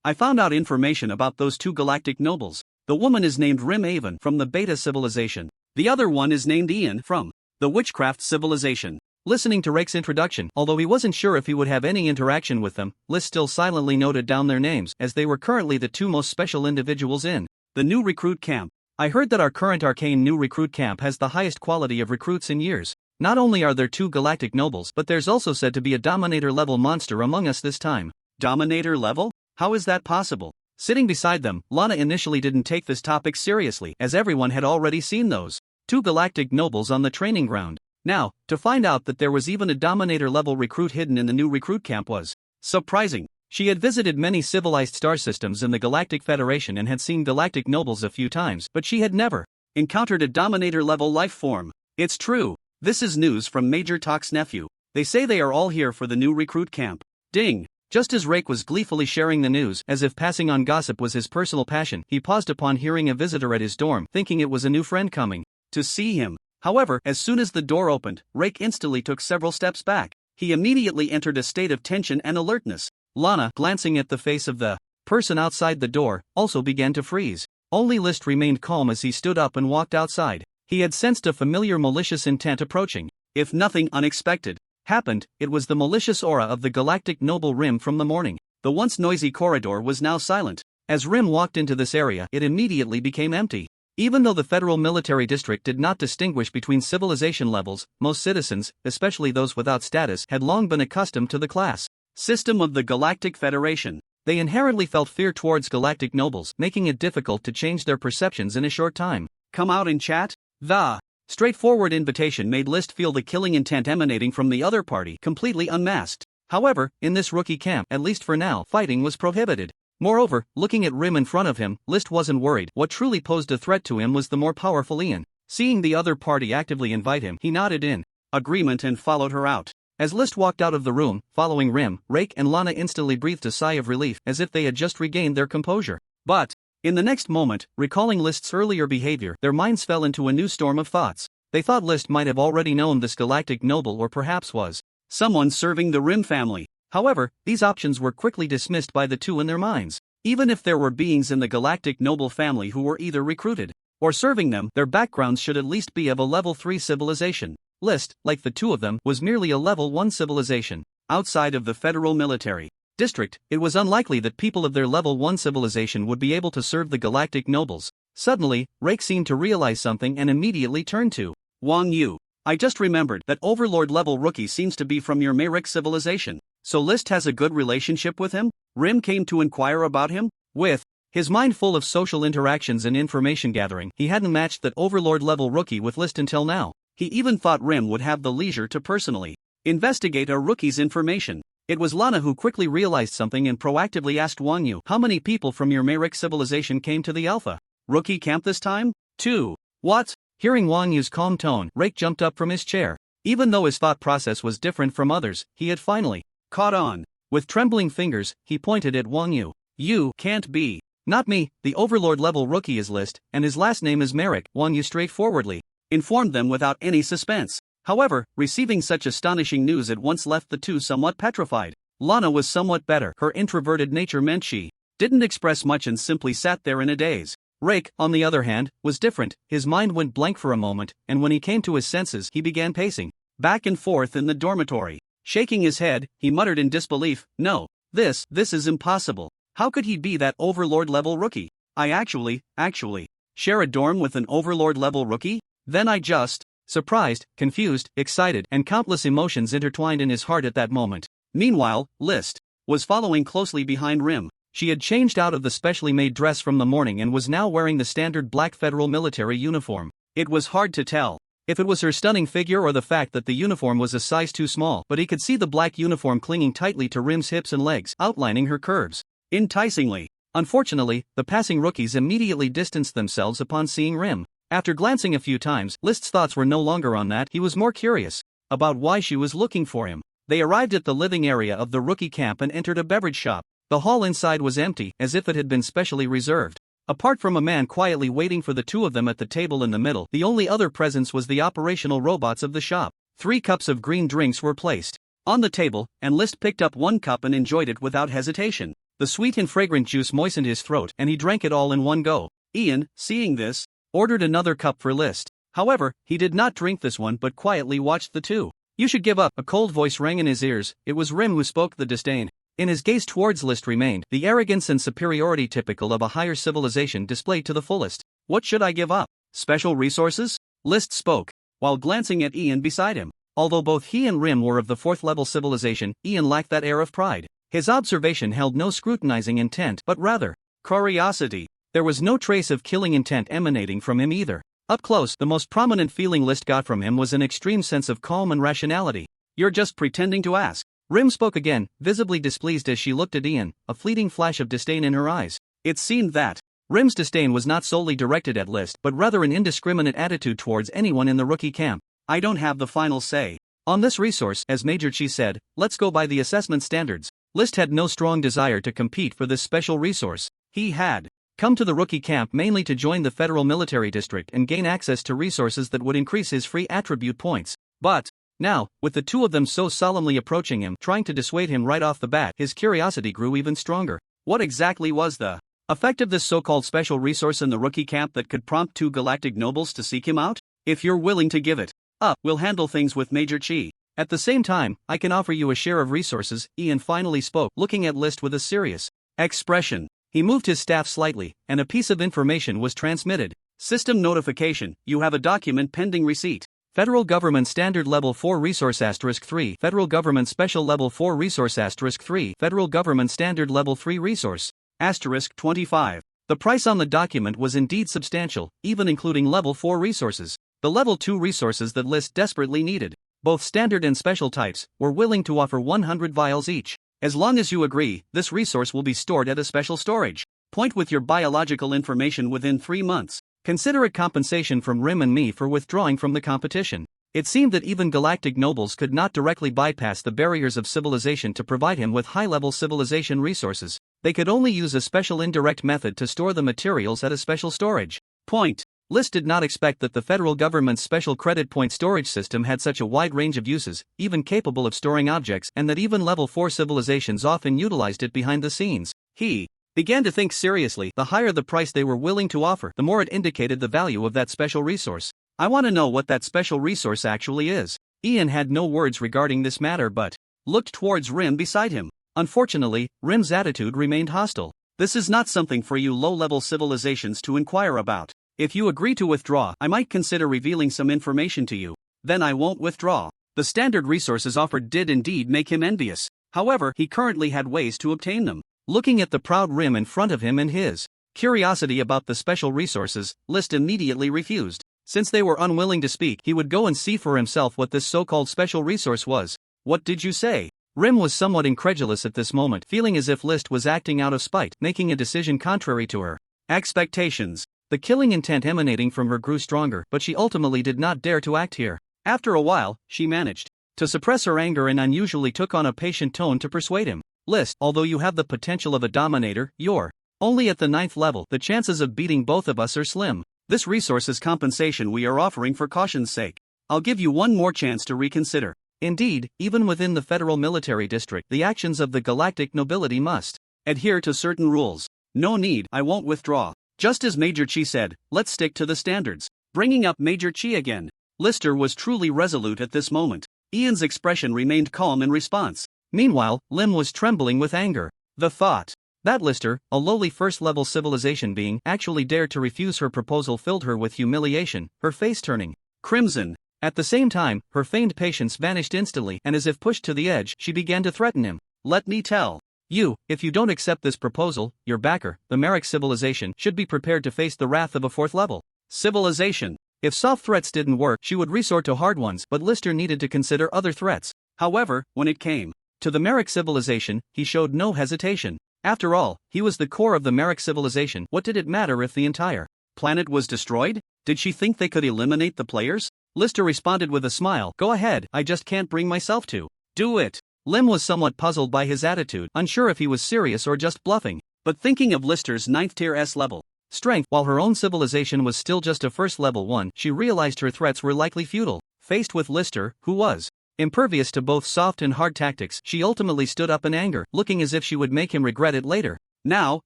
I found out information about those 2 galactic nobles. The woman is named Rim Avon from the Beta civilization. The other one is named Ian from the Witchcraft civilization. Listening to Rake's introduction, although he wasn't sure if he would have any interaction with them, List still silently noted down their names, as they were currently the 2 most special individuals in the new recruit camp. I heard that our current arcane new recruit camp has the highest quality of recruits in years. Not only are there 2 galactic nobles, but there's also said to be a Dominator-level monster among us this time. Dominator level? How is that possible? Sitting beside them, Lana initially didn't take this topic seriously, as everyone had already seen those 2 galactic nobles on the training ground. Now, to find out that there was even a Dominator-level recruit hidden in the new recruit camp was surprising. She had visited many civilized star systems in the Galactic Federation and had seen galactic nobles a few times, but she had never encountered a Dominator-level life form. It's true. This is news from Major Talk's nephew. They say they are all here for the new recruit camp. Ding! Just as Rake was gleefully sharing the news, as if passing on gossip was his personal passion, he paused upon hearing a visitor at his dorm, thinking it was a new friend coming to see him. However, as soon as the door opened, Rake instantly took several steps back. He immediately entered a state of tension and alertness. Lana, glancing at the face of the person outside the door, also began to freeze. Only List remained calm as he stood up and walked outside. He had sensed a familiar malicious intent approaching. If nothing unexpected happened, it was the malicious aura of the galactic noble Rim from the morning. The once noisy corridor was now silent. As Rim walked into this area, it immediately became empty. Even though the Federal Military District did not distinguish between civilization levels, most citizens, especially those without status, had long been accustomed to the class system of the Galactic Federation. They inherently felt fear towards galactic nobles, making it difficult to change their perceptions in a short time. Come out and chat? The straightforward invitation made List feel the killing intent emanating from the other party completely unmasked. However, in this rookie camp, at least for now, fighting was prohibited. Moreover, looking at Rim in front of him, List wasn't worried. What truly posed a threat to him was the more powerful Ian. Seeing the other party actively invite him, he nodded in agreement and followed her out. As List walked out of the room, following Rim, Rake and Lana instantly breathed a sigh of relief, as if they had just regained their composure. But in the next moment, recalling List's earlier behavior, their minds fell into a new storm of thoughts. They thought List might have already known this galactic noble or perhaps was someone serving the Rim family. However, these options were quickly dismissed by the 2 in their minds. Even if there were beings in the galactic noble family who were either recruited or serving them, their backgrounds should at least be of a level 3 civilization. List, like the 2 of them, was merely a level 1 civilization. Outside of the Federal Military District, it was unlikely that people of their level 1 civilization would be able to serve the galactic nobles. Suddenly, Rake seemed to realize something and immediately turned to Wang Yu. I just remembered that Overlord-level rookie seems to be from your Mayrick civilization. So List has a good relationship with him? Rim came to inquire about him? With his mind full of social interactions and information gathering, he hadn't matched that Overlord-level rookie with List until now. He even thought Rim would have the leisure to personally investigate a rookie's information. It was Lana who quickly realized something and proactively asked Wang Yu, how many people from your Mayrick civilization came to the Alpha rookie camp this time? 2. What? Hearing Wang Yu's calm tone, Rake jumped up from his chair. Even though his thought process was different from others, he had finally caught on. With trembling fingers, he pointed at Wang Yu. You can't be. Not me, the Overlord-level rookie is List, and his last name is Merrick, Wang Yu straightforwardly informed them without any suspense. However, receiving such astonishing news at once left the two somewhat petrified. Lana was somewhat better. Her introverted nature meant she didn't express much and simply sat there in a daze. Rake, on the other hand, was different. His mind went blank for a moment, and when he came to his senses, he began pacing back and forth in the dormitory. Shaking his head, he muttered in disbelief, "No, this is impossible. How could he be that overlord-level rookie? I actually, share a dorm with an overlord-level rookie? Then I just..." Surprised, confused, excited, and countless emotions intertwined in his heart at that moment. Meanwhile, List was following closely behind Rim. She had changed out of the specially made dress from the morning and was now wearing the standard black federal military uniform. It was hard to tell if it was her stunning figure or the fact that the uniform was a size too small, but he could see the black uniform clinging tightly to Rim's hips and legs, outlining her curves enticingly. Unfortunately, the passing rookies immediately distanced themselves upon seeing Rim. After glancing a few times, List's thoughts were no longer on that. He was more curious about why she was looking for him. They arrived at the living area of the rookie camp and entered a beverage shop. The hall inside was empty, as if it had been specially reserved. Apart from a man quietly waiting for the two of them at the table in the middle, the only other presence was the operational robots of the shop. 3 cups of green drinks were placed on the table, and List picked up 1 cup and enjoyed it without hesitation. The sweet and fragrant juice moistened his throat, and he drank it all in one go. Ian, seeing this, ordered another cup for List. However, he did not drink this one but quietly watched the two. "You should give up," a cold voice rang in his ears. It was Rim who spoke. The disdain in his gaze towards List remained, the arrogance and superiority typical of a higher civilization displayed to the fullest. "What should I give up? Special resources?" List spoke, while glancing at Ian beside him. Although both he and Rim were of the 4th-level civilization, Ian lacked that air of pride. His observation held no scrutinizing intent, but rather curiosity. There was no trace of killing intent emanating from him either. Up close, the most prominent feeling List got from him was an extreme sense of calm and rationality. "You're just pretending to ask." Rim spoke again, visibly displeased as she looked at Ian, a fleeting flash of disdain in her eyes. It seemed that Rim's disdain was not solely directed at List, but rather an indiscriminate attitude towards anyone in the rookie camp. "I don't have the final say on this resource," as Major Chi said. "Let's go by the assessment standards." List had no strong desire to compete for this special resource. He had come to the rookie camp mainly to join the federal military district and gain access to resources that would increase his free attribute points. But now, with the two of them so solemnly approaching him, trying to dissuade him right off the bat, his curiosity grew even stronger. What exactly was the effect of this so-called special resource in the rookie camp that could prompt 2 galactic nobles to seek him out? "If you're willing to give it up, we'll handle things with Major Chi. At the same time, I can offer you a share of resources," Ian finally spoke, looking at List with a serious expression. He moved his staff slightly, and a piece of information was transmitted. "System notification, you have a document pending receipt. Federal Government Standard Level 4 Resource *3, Federal Government Special Level 4 Resource *3, Federal Government Standard Level 3 Resource *25. The price on the document was indeed substantial, even including Level 4 resources. The Level 2 resources that List desperately needed, both standard and special types, were willing to offer 100 vials each. "As long as you agree, this resource will be stored at a special storage point with your biological information within 3 months. Consider it compensation from Rim and me for withdrawing from the competition." It seemed that even galactic nobles could not directly bypass the barriers of civilization to provide him with high-level civilization resources. They could only use a special indirect method to store the materials at a special storage point. List did not expect that the federal government's special credit point storage system had such a wide range of uses, even capable of storing objects, and that even level 4 civilizations often utilized it behind the scenes. He began to think seriously. The higher the price they were willing to offer, the more it indicated the value of that special resource. "I want to know what that special resource actually is." Ian had no words regarding this matter but looked towards Rim beside him. Unfortunately, Rim's attitude remained hostile. "This is not something for you low-level civilizations to inquire about. If you agree to withdraw, I might consider revealing some information to you. Then I won't withdraw." The standard resources offered did indeed make him envious. However, he currently had ways to obtain them. Looking at the proud Rim in front of him and his curiosity about the special resources, List immediately refused. Since they were unwilling to speak, he would go and see for himself what this so-called special resource was. "What did you say?" Rim was somewhat incredulous at this moment, feeling as if List was acting out of spite, making a decision contrary to her expectations. The killing intent emanating from her grew stronger, but she ultimately did not dare to act here. After a while, she managed to suppress her anger and unusually took on a patient tone to persuade him. "List, although you have the potential of a dominator, you're only at the 9th level. The chances of beating both of us are slim. This resource is compensation we are offering for caution's sake. I'll give you one more chance to reconsider. Indeed, even within the federal military district, the actions of the galactic nobility must adhere to certain rules. No need, I won't withdraw. Just as Major Chi said, let's stick to the standards. Bringing up Major Chi again. Lister was truly resolute at this moment. Ian's expression remained calm in response. Meanwhile, Lim was trembling with anger. The thought that Lister, a lowly first-level civilization being, actually dared to refuse her proposal filled her with humiliation, her face turning crimson. At the same time, her feigned patience vanished instantly, and as if pushed to the edge, she began to threaten him. Let me tell you, if you don't accept this proposal, your backer, the Merrick civilization, should be prepared to face the wrath of a fourth-level civilization. If soft threats didn't work, she would resort to hard ones, but Lister needed to consider other threats. However, when it came to the Merrick civilization, he showed no hesitation. After all, he was the core of the Merrick civilization. What did it matter if the entire planet was destroyed? Did she think they could eliminate the players? Lister responded with a smile. Go ahead, I just can't bring myself to do it. Lim was somewhat puzzled by his attitude, unsure if he was serious or just bluffing. But thinking of Lister's 9th tier S level strength, while her own civilization was still just a first level one, she realized her threats were likely futile. Faced with Lister, who was impervious to both soft and hard tactics, she ultimately stood up in anger, looking as if she would make him regret it later. Now,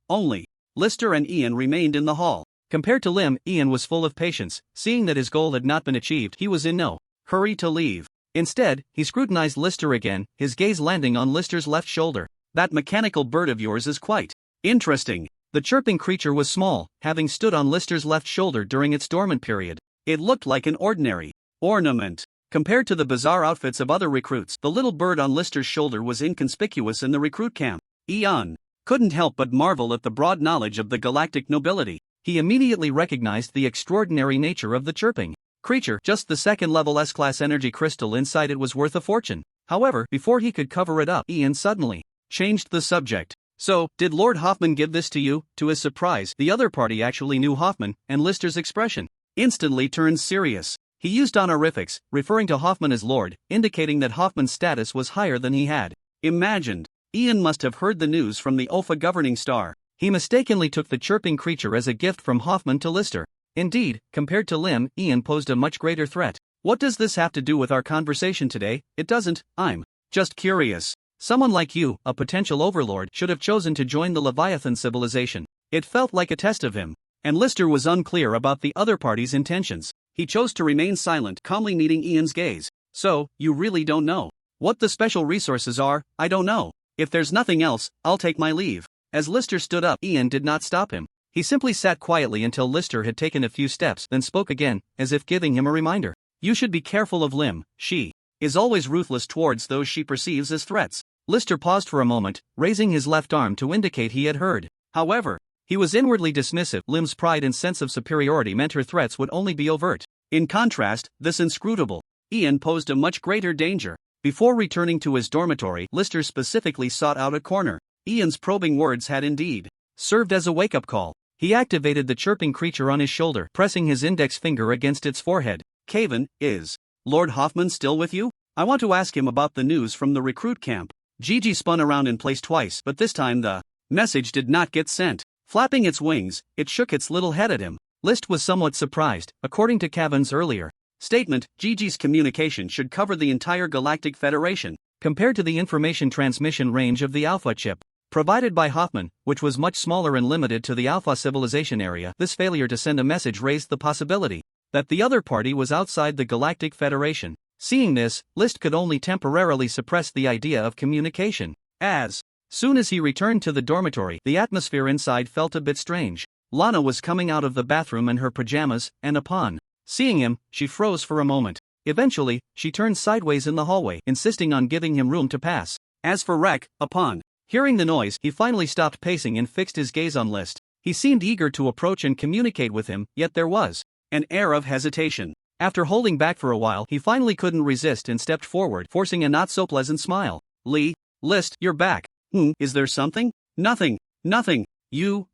only Lister and Ian remained in the hall. Compared to Lim, Ian was full of patience. Seeing that his goal had not been achieved, he was in no hurry to leave. Instead, he scrutinized Lister again, his gaze landing on Lister's left shoulder. That mechanical bird of yours is quite interesting. The chirping creature was small, having stood on Lister's left shoulder during its dormant period. It looked like an ordinary ornament. Compared to the bizarre outfits of other recruits, the little bird on Lister's shoulder was inconspicuous in the recruit camp. Ian couldn't help but marvel at the broad knowledge of the galactic nobility. He immediately recognized the extraordinary nature of the chirping creature. Just the second-level S-class energy crystal inside it was worth a fortune. However, before he could cover it up, Ian suddenly changed the subject. So, did Lord Hoffman give this to you? To his surprise, the other party actually knew Hoffman, and Lister's expression instantly turned serious. He used honorifics, referring to Hoffman as Lord, indicating that Hoffman's status was higher than he had imagined. Ian must have heard the news from the OFA governing star. He mistakenly took the chirping creature as a gift from Hoffman to Lister. Indeed, compared to Lim, Ian posed a much greater threat. What does this have to do with our conversation today? It doesn't. I'm just curious. Someone like you, a potential overlord, should have chosen to join the Leviathan civilization. It felt like a test of him. And Lister was unclear about the other party's intentions. He chose to remain silent, calmly meeting Ian's gaze. So, you really don't know what the special resources are? I don't know. If there's nothing else, I'll take my leave. As Lister stood up, Ian did not stop him. He simply sat quietly until Lister had taken a few steps, then spoke again, as if giving him a reminder. You should be careful of Lim. She is always ruthless towards those she perceives as threats. Lister paused for a moment, raising his left arm to indicate he had heard. However, he was inwardly dismissive. Lim's pride and sense of superiority meant her threats would only be overt. In contrast, this inscrutable Ian posed a much greater danger. Before returning to his dormitory, Lister specifically sought out a corner. Ian's probing words had indeed served as a wake-up call. He activated the chirping creature on his shoulder, pressing his index finger against its forehead. Caven, is Lord Hoffman still with you? I want to ask him about the news from the recruit camp. Gigi spun around in place twice, but this time the message did not get sent. Flapping its wings, it shook its little head at him. List was somewhat surprised. According to Cavan's earlier statement, Gigi's communication should cover the entire Galactic Federation. Compared to the information transmission range of the Alpha chip provided by Hoffman, which was much smaller and limited to the Alpha civilization area, this failure to send a message raised the possibility that the other party was outside the Galactic Federation. Seeing this, List could only temporarily suppress the idea of communication. As soon as he returned to the dormitory, the atmosphere inside felt a bit strange. Lana was coming out of the bathroom in her pajamas, and upon seeing him, she froze for a moment. Eventually, she turned sideways in the hallway, insisting on giving him room to pass. As for Rek, upon hearing the noise, he finally stopped pacing and fixed his gaze on List. He seemed eager to approach and communicate with him, yet there was an air of hesitation. After holding back for a while, he finally couldn't resist and stepped forward, forcing a not-so-pleasant smile. List, you're back. Is there something? Nothing. You,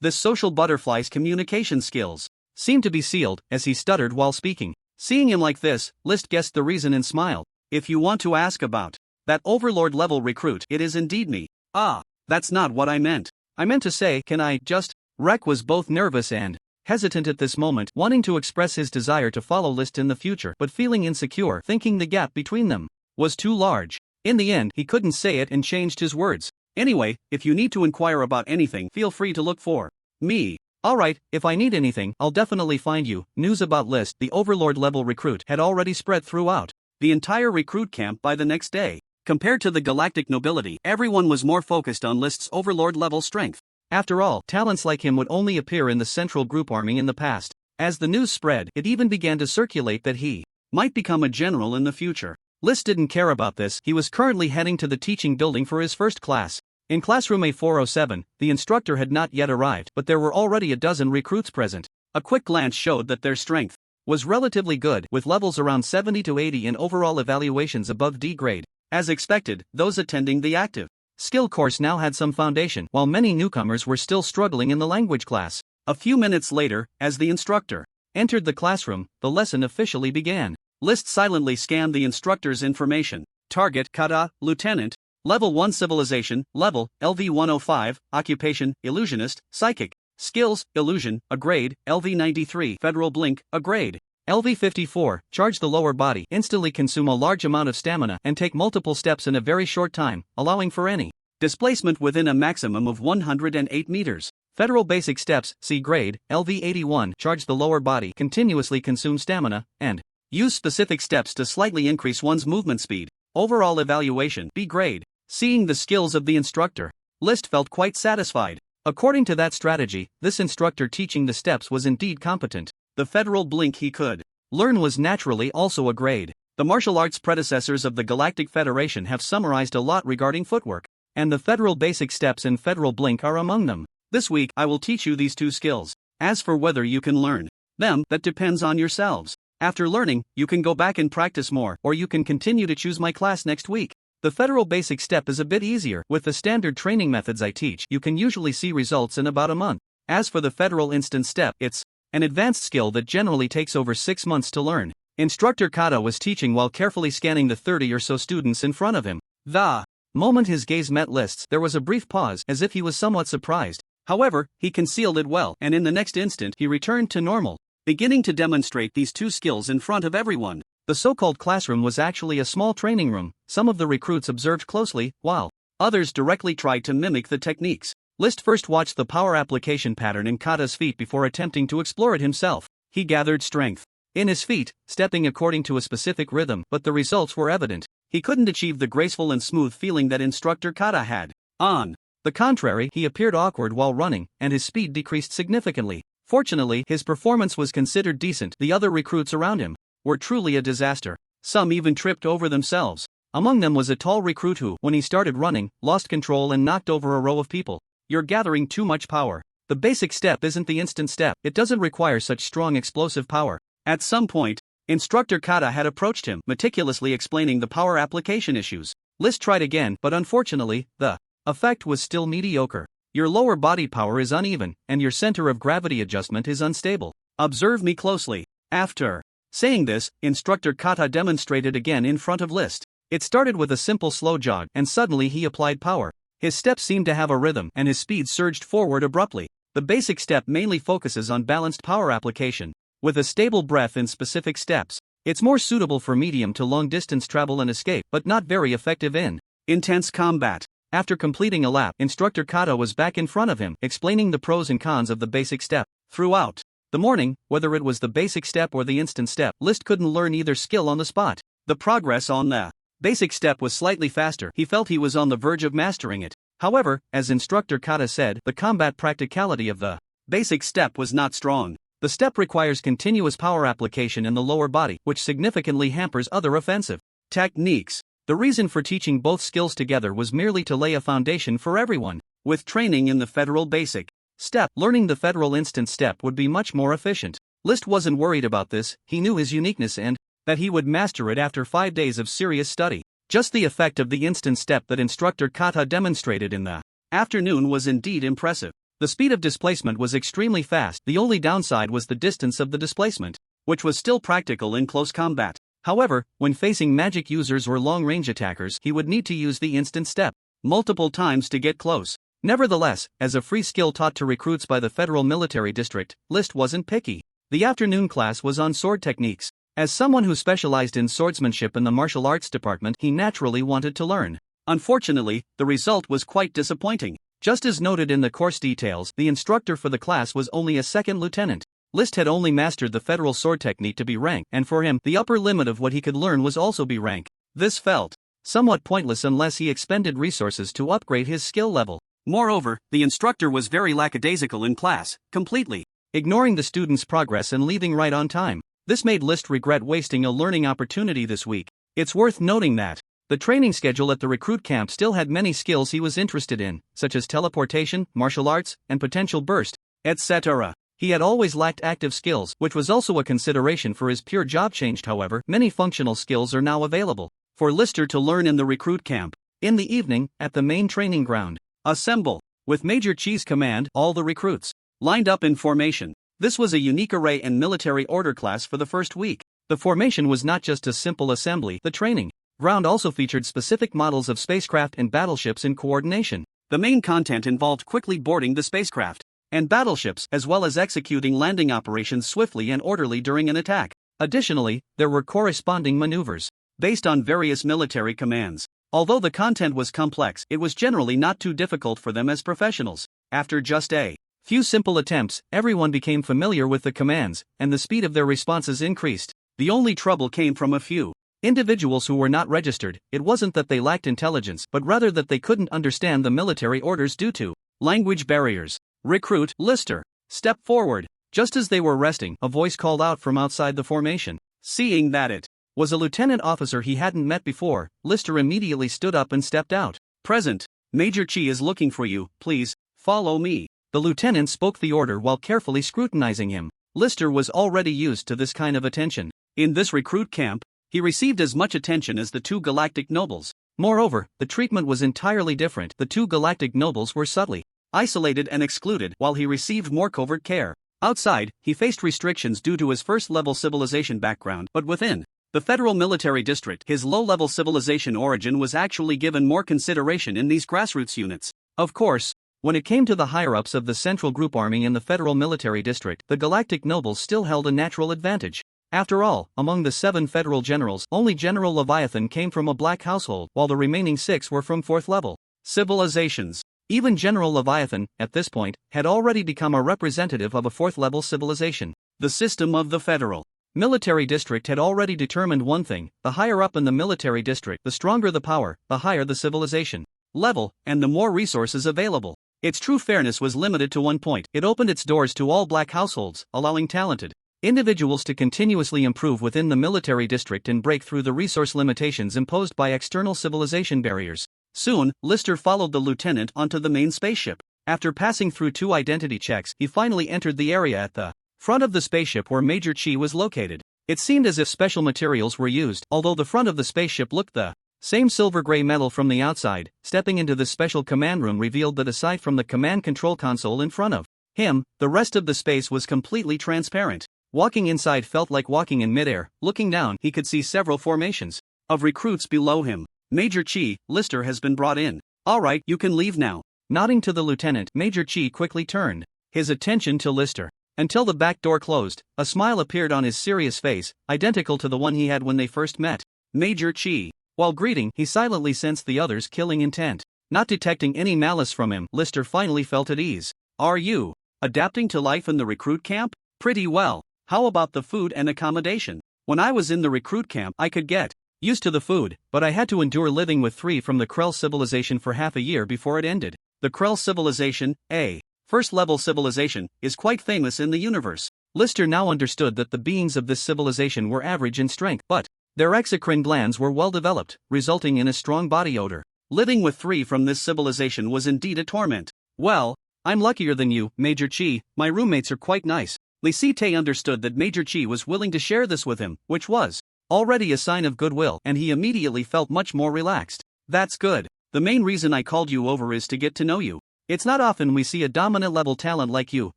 this social butterfly's communication skills seemed to be sealed, as he stuttered while speaking. Seeing him like this, List guessed the reason and smiled. If you want to ask about that overlord-level recruit, it is indeed me. That's not what I meant. I meant to say, can I just... Rek was both nervous and hesitant at this moment, wanting to express his desire to follow List in the future but feeling insecure, thinking the gap between them was too large. In the end, he couldn't say it and changed his words. Anyway, if you need to inquire about anything, feel free to look for me. Alright, if I need anything, I'll definitely find you. News about List, the Overlord level recruit, had already spread throughout the entire recruit camp by the next day. Compared to the galactic nobility, everyone was more focused on List's Overlord level strength. After all, talents like him would only appear in the central group army in the past. As the news spread, it even began to circulate that he might become a general in the future. List didn't care about this. He was currently heading to the teaching building for his first class. In classroom A407, the instructor had not yet arrived, but there were already a dozen recruits present. A quick glance showed that their strength was relatively good, with levels around 70 to 80 and overall evaluations above D grade. As expected, those attending the active skill course now had some foundation, while many newcomers were still struggling in the language class. A few minutes later, as the instructor entered the classroom, the lesson officially began. List silently scanned the instructor's information. Target, Kata, Lieutenant. Level 1 Civilization, Level, LV 105, Occupation, Illusionist, Psychic. Skills, Illusion, a grade, LV 93, Federal Blink, a grade. LV 54, charge the lower body, instantly consume a large amount of stamina and take multiple steps in a very short time, allowing for any displacement within a maximum of 108 meters. Federal Basic Steps, C grade, LV 81, charge the lower body, continuously consume stamina, and use specific steps to slightly increase one's movement speed. Overall evaluation, B grade. Seeing the skills of the instructor, List felt quite satisfied. According to that strategy, this instructor teaching the steps was indeed competent. The Federal Blink he could learn was naturally also a grade. The martial arts predecessors of the Galactic Federation have summarized a lot regarding footwork, and the Federal Basic Steps and Federal Blink are among them. This week, I will teach you these two skills. As for whether you can learn them, that depends on yourselves. After learning, you can go back and practice more, or you can continue to choose my class next week. The Federal Basic Step is a bit easier. With the standard training methods I teach, you can usually see results in about a month. As for the Federal Instant Step, it's an advanced skill that generally takes over 6 months to learn. Instructor Kata was teaching while carefully scanning the 30 or so students in front of him. The moment his gaze met List's, there was a brief pause, as if he was somewhat surprised. However, he concealed it well, and in the next instant he returned to normal, beginning to demonstrate these two skills in front of everyone. The so-called classroom was actually a small training room. Some of the recruits observed closely, while others directly tried to mimic the techniques. List first watched the power application pattern in Kata's feet before attempting to explore it himself. He gathered strength in his feet, stepping according to a specific rhythm, but the results were evident. He couldn't achieve the graceful and smooth feeling that instructor Kata had. On the contrary, he appeared awkward while running, and his speed decreased significantly. Fortunately, his performance was considered decent. The other recruits around him were truly a disaster. Some even tripped over themselves. Among them was a tall recruit who, when he started running, lost control and knocked over a row of people. You're gathering too much power. The basic step isn't the instant step. It doesn't require such strong explosive power. At some point, Instructor Kata had approached him, meticulously explaining the power application issues. List tried again, but unfortunately, the effect was still mediocre. Your lower body power is uneven, and your center of gravity adjustment is unstable. Observe me closely. After saying this, Instructor Kata demonstrated again in front of List. It started with a simple slow jog, and suddenly he applied power. His steps seemed to have a rhythm, and his speed surged forward abruptly. The basic step mainly focuses on balanced power application, with a stable breath in specific steps. It's more suitable for medium to long distance travel and escape, but not very effective in intense combat. After completing a lap, Instructor Kata was back in front of him, explaining the pros and cons of the basic step. Throughout the morning, whether it was the basic step or the instant step, List couldn't learn either skill on the spot. The progress on the basic step was slightly faster. He felt he was on the verge of mastering it. However, as Instructor Kata said, the combat practicality of the basic step was not strong. The step requires continuous power application in the lower body, which significantly hampers other offensive techniques. The reason for teaching both skills together was merely to lay a foundation for everyone. With training in the Federal Basic Step, learning the Federal Instant Step would be much more efficient. List wasn't worried about this. He knew his uniqueness and that he would master it after 5 days of serious study. Just the effect of the instant step that Instructor Kata demonstrated in the afternoon was indeed impressive. The speed of displacement was extremely fast. The only downside was the distance of the displacement, which was still practical in close combat. However, when facing magic users or long-range attackers, he would need to use the instant step multiple times to get close. Nevertheless, as a free skill taught to recruits by the Federal Military District, List wasn't picky. The afternoon class was on sword techniques. As someone who specialized in swordsmanship in the martial arts department, he naturally wanted to learn. Unfortunately, the result was quite disappointing. Just as noted in the course details, the instructor for the class was only a second lieutenant. List had only mastered the federal sword technique to be rank, and for him, the upper limit of what he could learn was also B rank. This felt somewhat pointless unless he expended resources to upgrade his skill level. Moreover, the instructor was very lackadaisical in class, completely ignoring the students' progress and leaving right on time. This made List regret wasting a learning opportunity this week. It's worth noting that the training schedule at the recruit camp still had many skills he was interested in, such as teleportation, martial arts, and potential burst, etc. He had always lacked active skills, which was also a consideration for his pure job change. However, many functional skills are now available for Lister to learn in the recruit camp. In the evening, at the main training ground, assemble. With Major Chi's command, all the recruits lined up in formation. This was a unique array and military order class for the first week. The formation was not just a simple assembly, the training ground also featured specific models of spacecraft and battleships in coordination. The main content involved quickly boarding the spacecraft and battleships, as well as executing landing operations swiftly and orderly during an attack. Additionally, there were corresponding maneuvers based on various military commands. Although the content was complex, it was generally not too difficult for them as professionals. After just a few simple attempts, everyone became familiar with the commands, and the speed of their responses increased. The only trouble came from a few individuals who were not registered. It wasn't that they lacked intelligence, but rather that they couldn't understand the military orders due to language barriers. Recruit, Lister, step forward. Just as they were resting, a voice called out from outside the formation. Seeing that it was a lieutenant officer he hadn't met before, Lister immediately stood up and stepped out. Present. Major Chi is looking for you, please, follow me. The lieutenant spoke the order while carefully scrutinizing him. Lister was already used to this kind of attention. In this recruit camp, he received as much attention as the two galactic nobles. Moreover, the treatment was entirely different. The two galactic nobles were subtly isolated and excluded, while he received more covert care. Outside, he faced restrictions due to his first-level civilization background, but within the Federal Military District, his low-level civilization origin was actually given more consideration in these grassroots units. Of course, when it came to the higher-ups of the Central Group Army in the Federal Military District, the galactic nobles still held a natural advantage. After all, among the 7 federal generals, only General Leviathan came from a black household, while the remaining 6 were from 4th-level civilizations. Even General Leviathan, at this point, had already become a representative of a 4th-level civilization. The system of the Federal Military District had already determined one thing: the higher up in the military district, the stronger the power, the higher the civilization level, and the more resources available. Its true fairness was limited to one point: it opened its doors to all black households, allowing talented individuals to continuously improve within the military district and break through the resource limitations imposed by external civilization barriers. Soon, Lister followed the lieutenant onto the main spaceship. After passing through 2 identity checks, he finally entered the area at the front of the spaceship where Major Chi was located. It seemed as if special materials were used, although the front of the spaceship looked the same silver-gray metal from the outside. Stepping into the special command room revealed that aside from the command control console in front of him, the rest of the space was completely transparent. Walking inside felt like walking in midair. Looking down, he could see several formations of recruits below him. Major Chi, Lister has been brought in. All right, you can leave now. Nodding to the lieutenant, Major Chi quickly turned his attention to Lister. Until the back door closed, a smile appeared on his serious face, identical to the one he had when they first met. Major Chi. While greeting, he silently sensed the other's killing intent. Not detecting any malice from him, Lister finally felt at ease. Are you adapting to life in the recruit camp? Pretty well. How about the food and accommodation? When I was in the recruit camp, I could get used to the food, but I had to endure living with 3 from the Krell civilization for half a year before it ended. The Krell civilization, a first-level civilization, is quite famous in the universe. Lister now understood that the beings of this civilization were average in strength, but their exocrine glands were well developed, resulting in a strong body odor. Living with 3 from this civilization was indeed a torment. Well, I'm luckier than you, Major Chi. My roommates are quite nice. Lisite understood that Major Chi was willing to share this with him, which was already a sign of goodwill, and he immediately felt much more relaxed. That's good. The main reason I called you over is to get to know you. It's not often we see a dominant-level talent like you,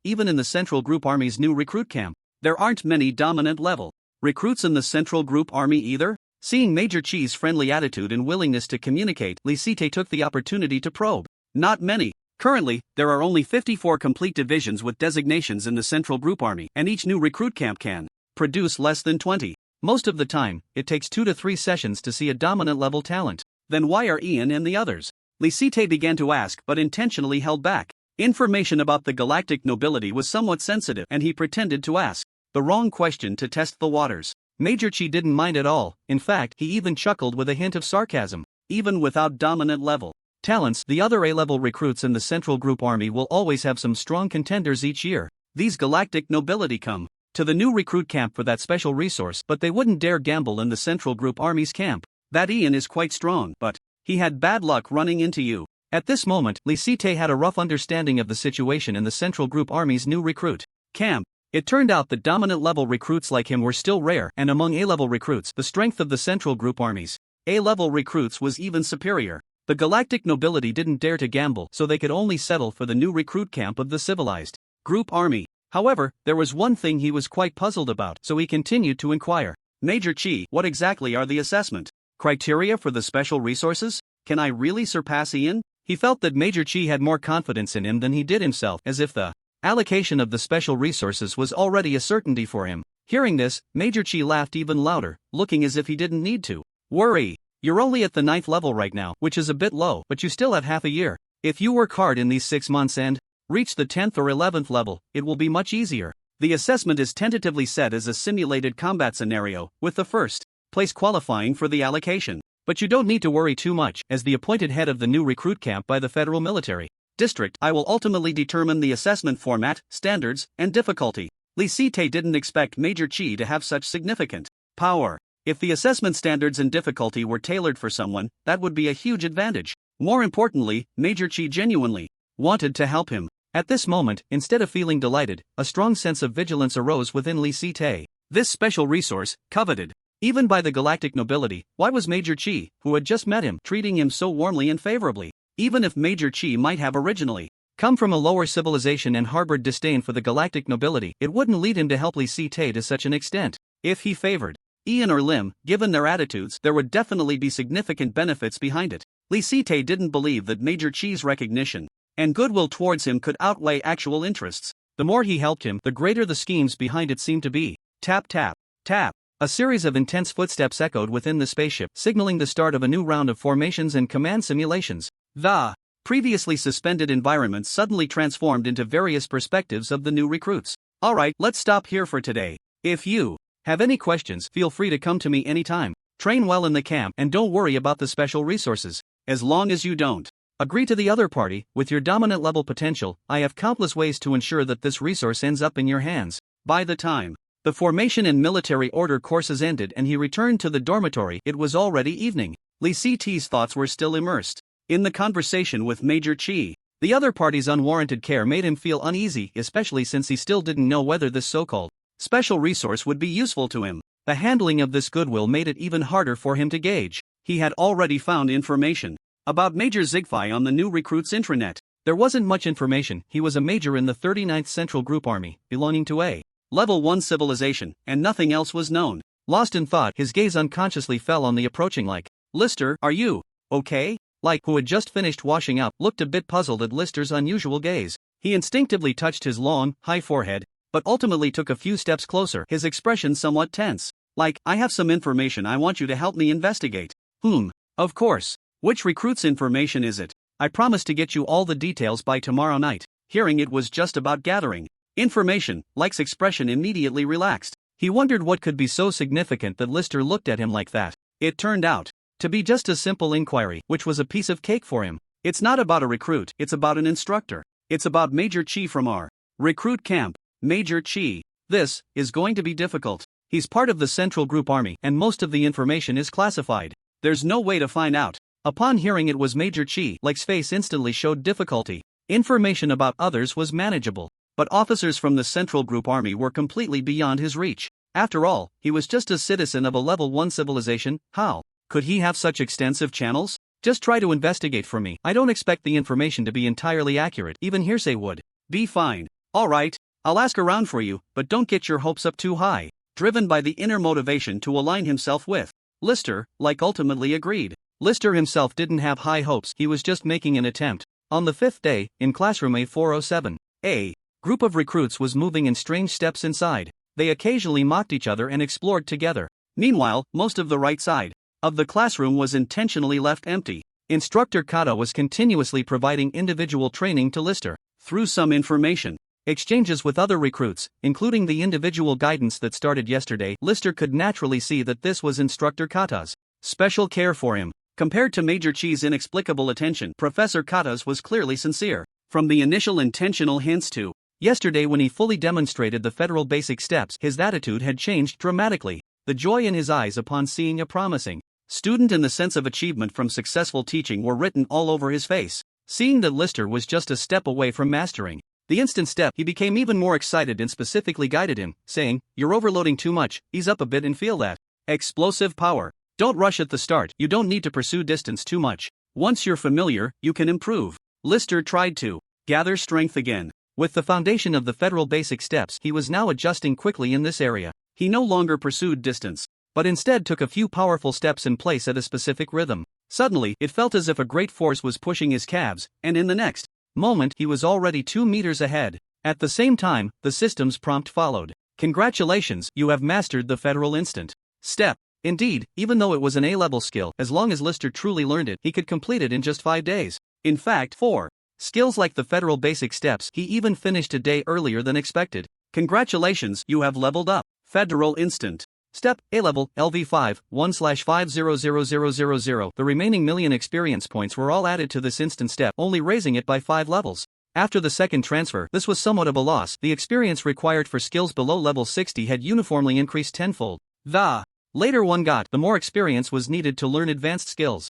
even in the Central Group Army's new recruit camp. There aren't many dominant-level recruits in the Central Group Army either. Seeing Major Chi's friendly attitude and willingness to communicate, Lisite took the opportunity to probe. Not many. Currently, there are only 54 complete divisions with designations in the Central Group Army, and each new recruit camp can produce less than 20. Most of the time, it takes 2 to 3 sessions to see a dominant level talent. Then why are Ian and the others? Lisite began to ask but intentionally held back. Information about the galactic nobility was somewhat sensitive and he pretended to ask the wrong question to test the waters. Major Chi didn't mind at all, in fact he even chuckled with a hint of sarcasm. Even without dominant level talents, the other A-level recruits in the Central Group Army will always have some strong contenders each year. These galactic nobility come to the new recruit camp for that special resource, but they wouldn't dare gamble in the Central Group Army's camp. That Ian is quite strong, but he had bad luck running into you. At this moment, Lisite had a rough understanding of the situation in the Central Group Army's new recruit camp. It turned out that dominant level recruits like him were still rare, and among A-level recruits, the strength of the Central Group Armies A-level recruits was even superior. The galactic nobility didn't dare to gamble, so they could only settle for the new recruit camp of the civilized Group Army. However, there was one thing he was quite puzzled about, so he continued to inquire. Major Chi, what exactly are the assessment criteria for the special resources? Can I really surpass Ian? He felt that Major Chi had more confidence in him than he did himself, as if the allocation of the special resources was already a certainty for him. Hearing this, Major Chi laughed even louder, looking as if he didn't need to worry. You're only at the 9th level right now, which is a bit low, but you still have half a year. If you work hard in these 6 months and reach the 10th or 11th level, it will be much easier. The assessment is tentatively set as a simulated combat scenario, with the first place qualifying for the allocation. But you don't need to worry too much, as the appointed head of the new recruit camp by the Federal Military District, I will ultimately determine the assessment format, standards, and difficulty. Lisite didn't expect Major Chi to have such significant power. If the assessment standards and difficulty were tailored for someone, that would be a huge advantage. More importantly, Major Chi genuinely wanted to help him. At this moment, instead of feeling delighted, a strong sense of vigilance arose within Lisite. This special resource, coveted even by the galactic nobility, why was Major Chi, who had just met him, treating him so warmly and favorably? Even if Major Chi might have originally come from a lower civilization and harbored disdain for the galactic nobility, it wouldn't lead him to help Lisite to such an extent. If he favored Ian or Lim, given their attitudes, there would definitely be significant benefits behind it. Lisite didn't believe that Major Chi's recognition and goodwill towards him could outweigh actual interests. The more he helped him, the greater the schemes behind it seemed to be. Tap tap, tap. A series of intense footsteps echoed within the spaceship, signaling the start of a new round of formations and command simulations. The previously suspended environment suddenly transformed into various perspectives of the new recruits. Alright, let's stop here for today. If you have any questions, feel free to come to me anytime. Train well in the camp and don't worry about the special resources. As long as you don't agree to the other party, with your dominant level potential, I have countless ways to ensure that this resource ends up in your hands. By the time the formation and military order courses ended and he returned to the dormitory, it was already evening. Lisite's thoughts were still immersed in the conversation with Major Chi. The other party's unwarranted care made him feel uneasy, especially since he still didn't know whether this so-called special resource would be useful to him. The handling of this goodwill made it even harder for him to gauge. He had already found information about Major Zigfi on the new recruit's intranet. There wasn't much information. He was a major in the 39th Central Group Army, belonging to a Level 1 civilization, and nothing else was known. Lost in thought, his gaze unconsciously fell on the approaching Lister, are you okay? Who had just finished washing up, looked a bit puzzled at Lister's unusual gaze. He instinctively touched his long, high forehead, but ultimately took a few steps closer, his expression somewhat tense. I have some information I want you to help me investigate. Of course. Which recruit's information is it? I promise to get you all the details by tomorrow night. Hearing it was just about gathering information, Like's expression immediately relaxed. He wondered what could be so significant that Lister looked at him like that. It turned out to be just a simple inquiry, which was a piece of cake for him. It's not about a recruit, it's about an instructor. It's about Major Chi from our recruit camp. Major Chi. This is going to be difficult. He's part of the Central Group Army, and most of the information is classified. There's no way to find out. Upon hearing it was Major Chi, Like's face instantly showed difficulty. Information about others was manageable, but officers from the Central Group Army were completely beyond his reach. After all, he was just a citizen of a Level 1 civilization. How could he have such extensive channels? Just try to investigate for me. I don't expect the information to be entirely accurate. Even hearsay would be fine. Alright, I'll ask around for you, but don't get your hopes up too high. Driven by the inner motivation to align himself with Lister, Like ultimately agreed. Lister himself didn't have high hopes, he was just making an attempt. On the fifth day, in classroom A407, a group of recruits was moving in strange steps inside. They occasionally mocked each other and explored together. Meanwhile, most of the right side of the classroom was intentionally left empty. Instructor Kata was continuously providing individual training to Lister. Through some information exchanges with other recruits, including the individual guidance that started yesterday, Lister could naturally see that this was Instructor Kata's special care for him. Compared to Major Chi's inexplicable attention, Professor Kata's was clearly sincere. From the initial intentional hints to yesterday when he fully demonstrated the federal basic steps, his attitude had changed dramatically. The joy in his eyes upon seeing a promising student and the sense of achievement from successful teaching were written all over his face. Seeing that Lister was just a step away from mastering the instant step, he became even more excited and specifically guided him, saying, "You're overloading too much, ease up a bit and feel that explosive power. Don't rush at the start, you don't need to pursue distance too much. Once you're familiar, you can improve." Lister tried to gather strength again. With the foundation of the federal basic steps, he was now adjusting quickly in this area. He no longer pursued distance, but instead took a few powerful steps in place at a specific rhythm. Suddenly, it felt as if a great force was pushing his calves, and in the next moment, he was already 2 meters ahead. At the same time, the system's prompt followed. "Congratulations, you have mastered the federal instant step." Indeed, even though it was an A-level skill, as long as Lister truly learned it, he could complete it in just 5 days. In fact, for skills like the federal basic steps, he even finished a day earlier than expected. "Congratulations, you have leveled up. Federal instant step, A-level, LV5, 1/500000. The remaining million experience points were all added to this instant step, only raising it by 5 levels. After the second transfer, this was somewhat of a loss. The experience required for skills below level 60 had uniformly increased tenfold. The later one got, the more experience was needed to learn advanced skills.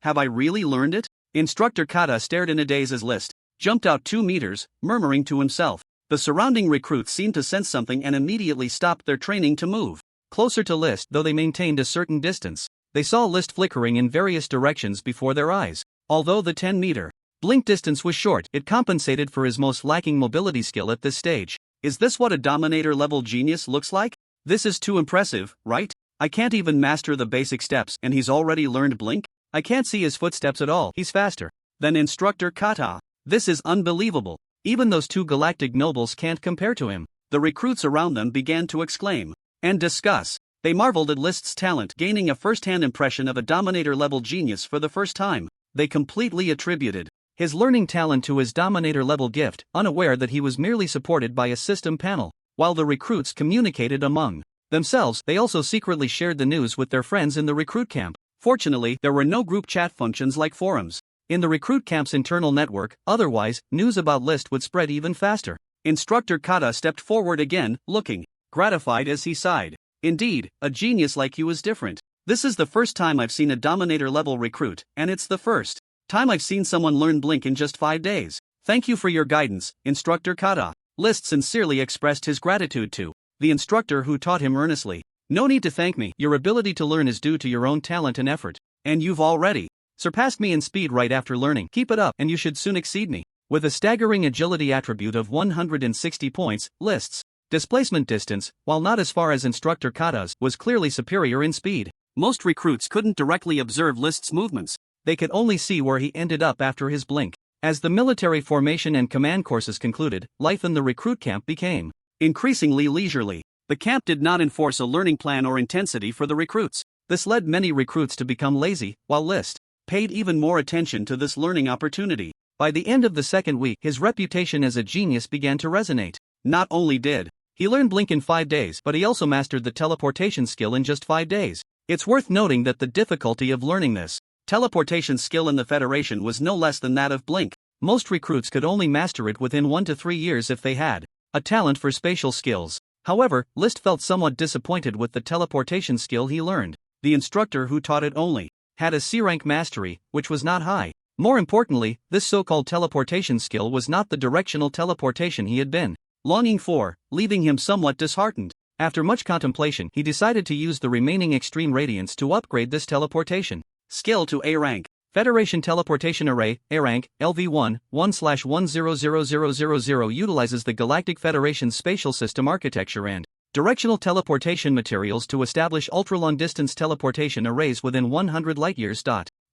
Have I really learned it? Instructor Kata stared in a daze as List jumped out 2 meters, murmuring to himself. The surrounding recruits seemed to sense something and immediately stopped their training to move closer to List, though they maintained a certain distance. They saw List flickering in various directions before their eyes. Although the 10-meter blink distance was short, it compensated for his most lacking mobility skill at this stage. Is this what a Dominator-level genius looks like? This is too impressive, right? I can't even master the basic steps, and he's already learned blink? I can't see his footsteps at all. He's faster than Instructor Kata. This is unbelievable. Even those 2 galactic nobles can't compare to him. The recruits around them began to exclaim and discuss. They marveled at List's talent, gaining a first-hand impression of a Dominator-level genius for the first time. They completely attributed his learning talent to his Dominator-level gift, unaware that he was merely supported by a system panel. While the recruits communicated among themselves, they also secretly shared the news with their friends in the recruit camp. Fortunately, there were no group chat functions like forums in the recruit camp's internal network, otherwise, news about List would spread even faster. Instructor Kata stepped forward again, looking gratified as he sighed. Indeed, a genius like you is different. This is the first time I've seen a Dominator-level recruit, and it's the first time I've seen someone learn blink in just 5 days. Thank you for your guidance, Instructor Kata. List sincerely expressed his gratitude to the instructor who taught him earnestly. No need to thank me, your ability to learn is due to your own talent and effort. And you've already surpassed me in speed right after learning. Keep it up, and you should soon exceed me. With a staggering agility attribute of 160 points, List's displacement distance, while not as far as Instructor Kata's, was clearly superior in speed. Most recruits couldn't directly observe List's movements. They could only see where he ended up after his blink. As the military formation and command courses concluded, life in the recruit camp became increasingly leisurely. The camp did not enforce a learning plan or intensity for the recruits. This led many recruits to become lazy, while List paid even more attention to this learning opportunity. By the end of the second week, his reputation as a genius began to resonate. Not only did he learn blink in 5 days, but he also mastered the teleportation skill in just 5 days. It's worth noting that the difficulty of learning this teleportation skill in the Federation was no less than that of blink. Most recruits could only master it within 1 to 3 years if they had a talent for spatial skills. However, List felt somewhat disappointed with the teleportation skill he learned. The instructor who taught it only had a C-rank mastery, which was not high. More importantly, this so-called teleportation skill was not the directional teleportation he had been longing for, leaving him somewhat disheartened. After much contemplation, he decided to use the remaining extreme radiance to upgrade this teleportation skill to A rank. Federation Teleportation Array, A rank, LV1, 1/1000000 utilizes the Galactic Federation's spatial system architecture and directional teleportation materials to establish ultra-long distance teleportation arrays within 100 light-years.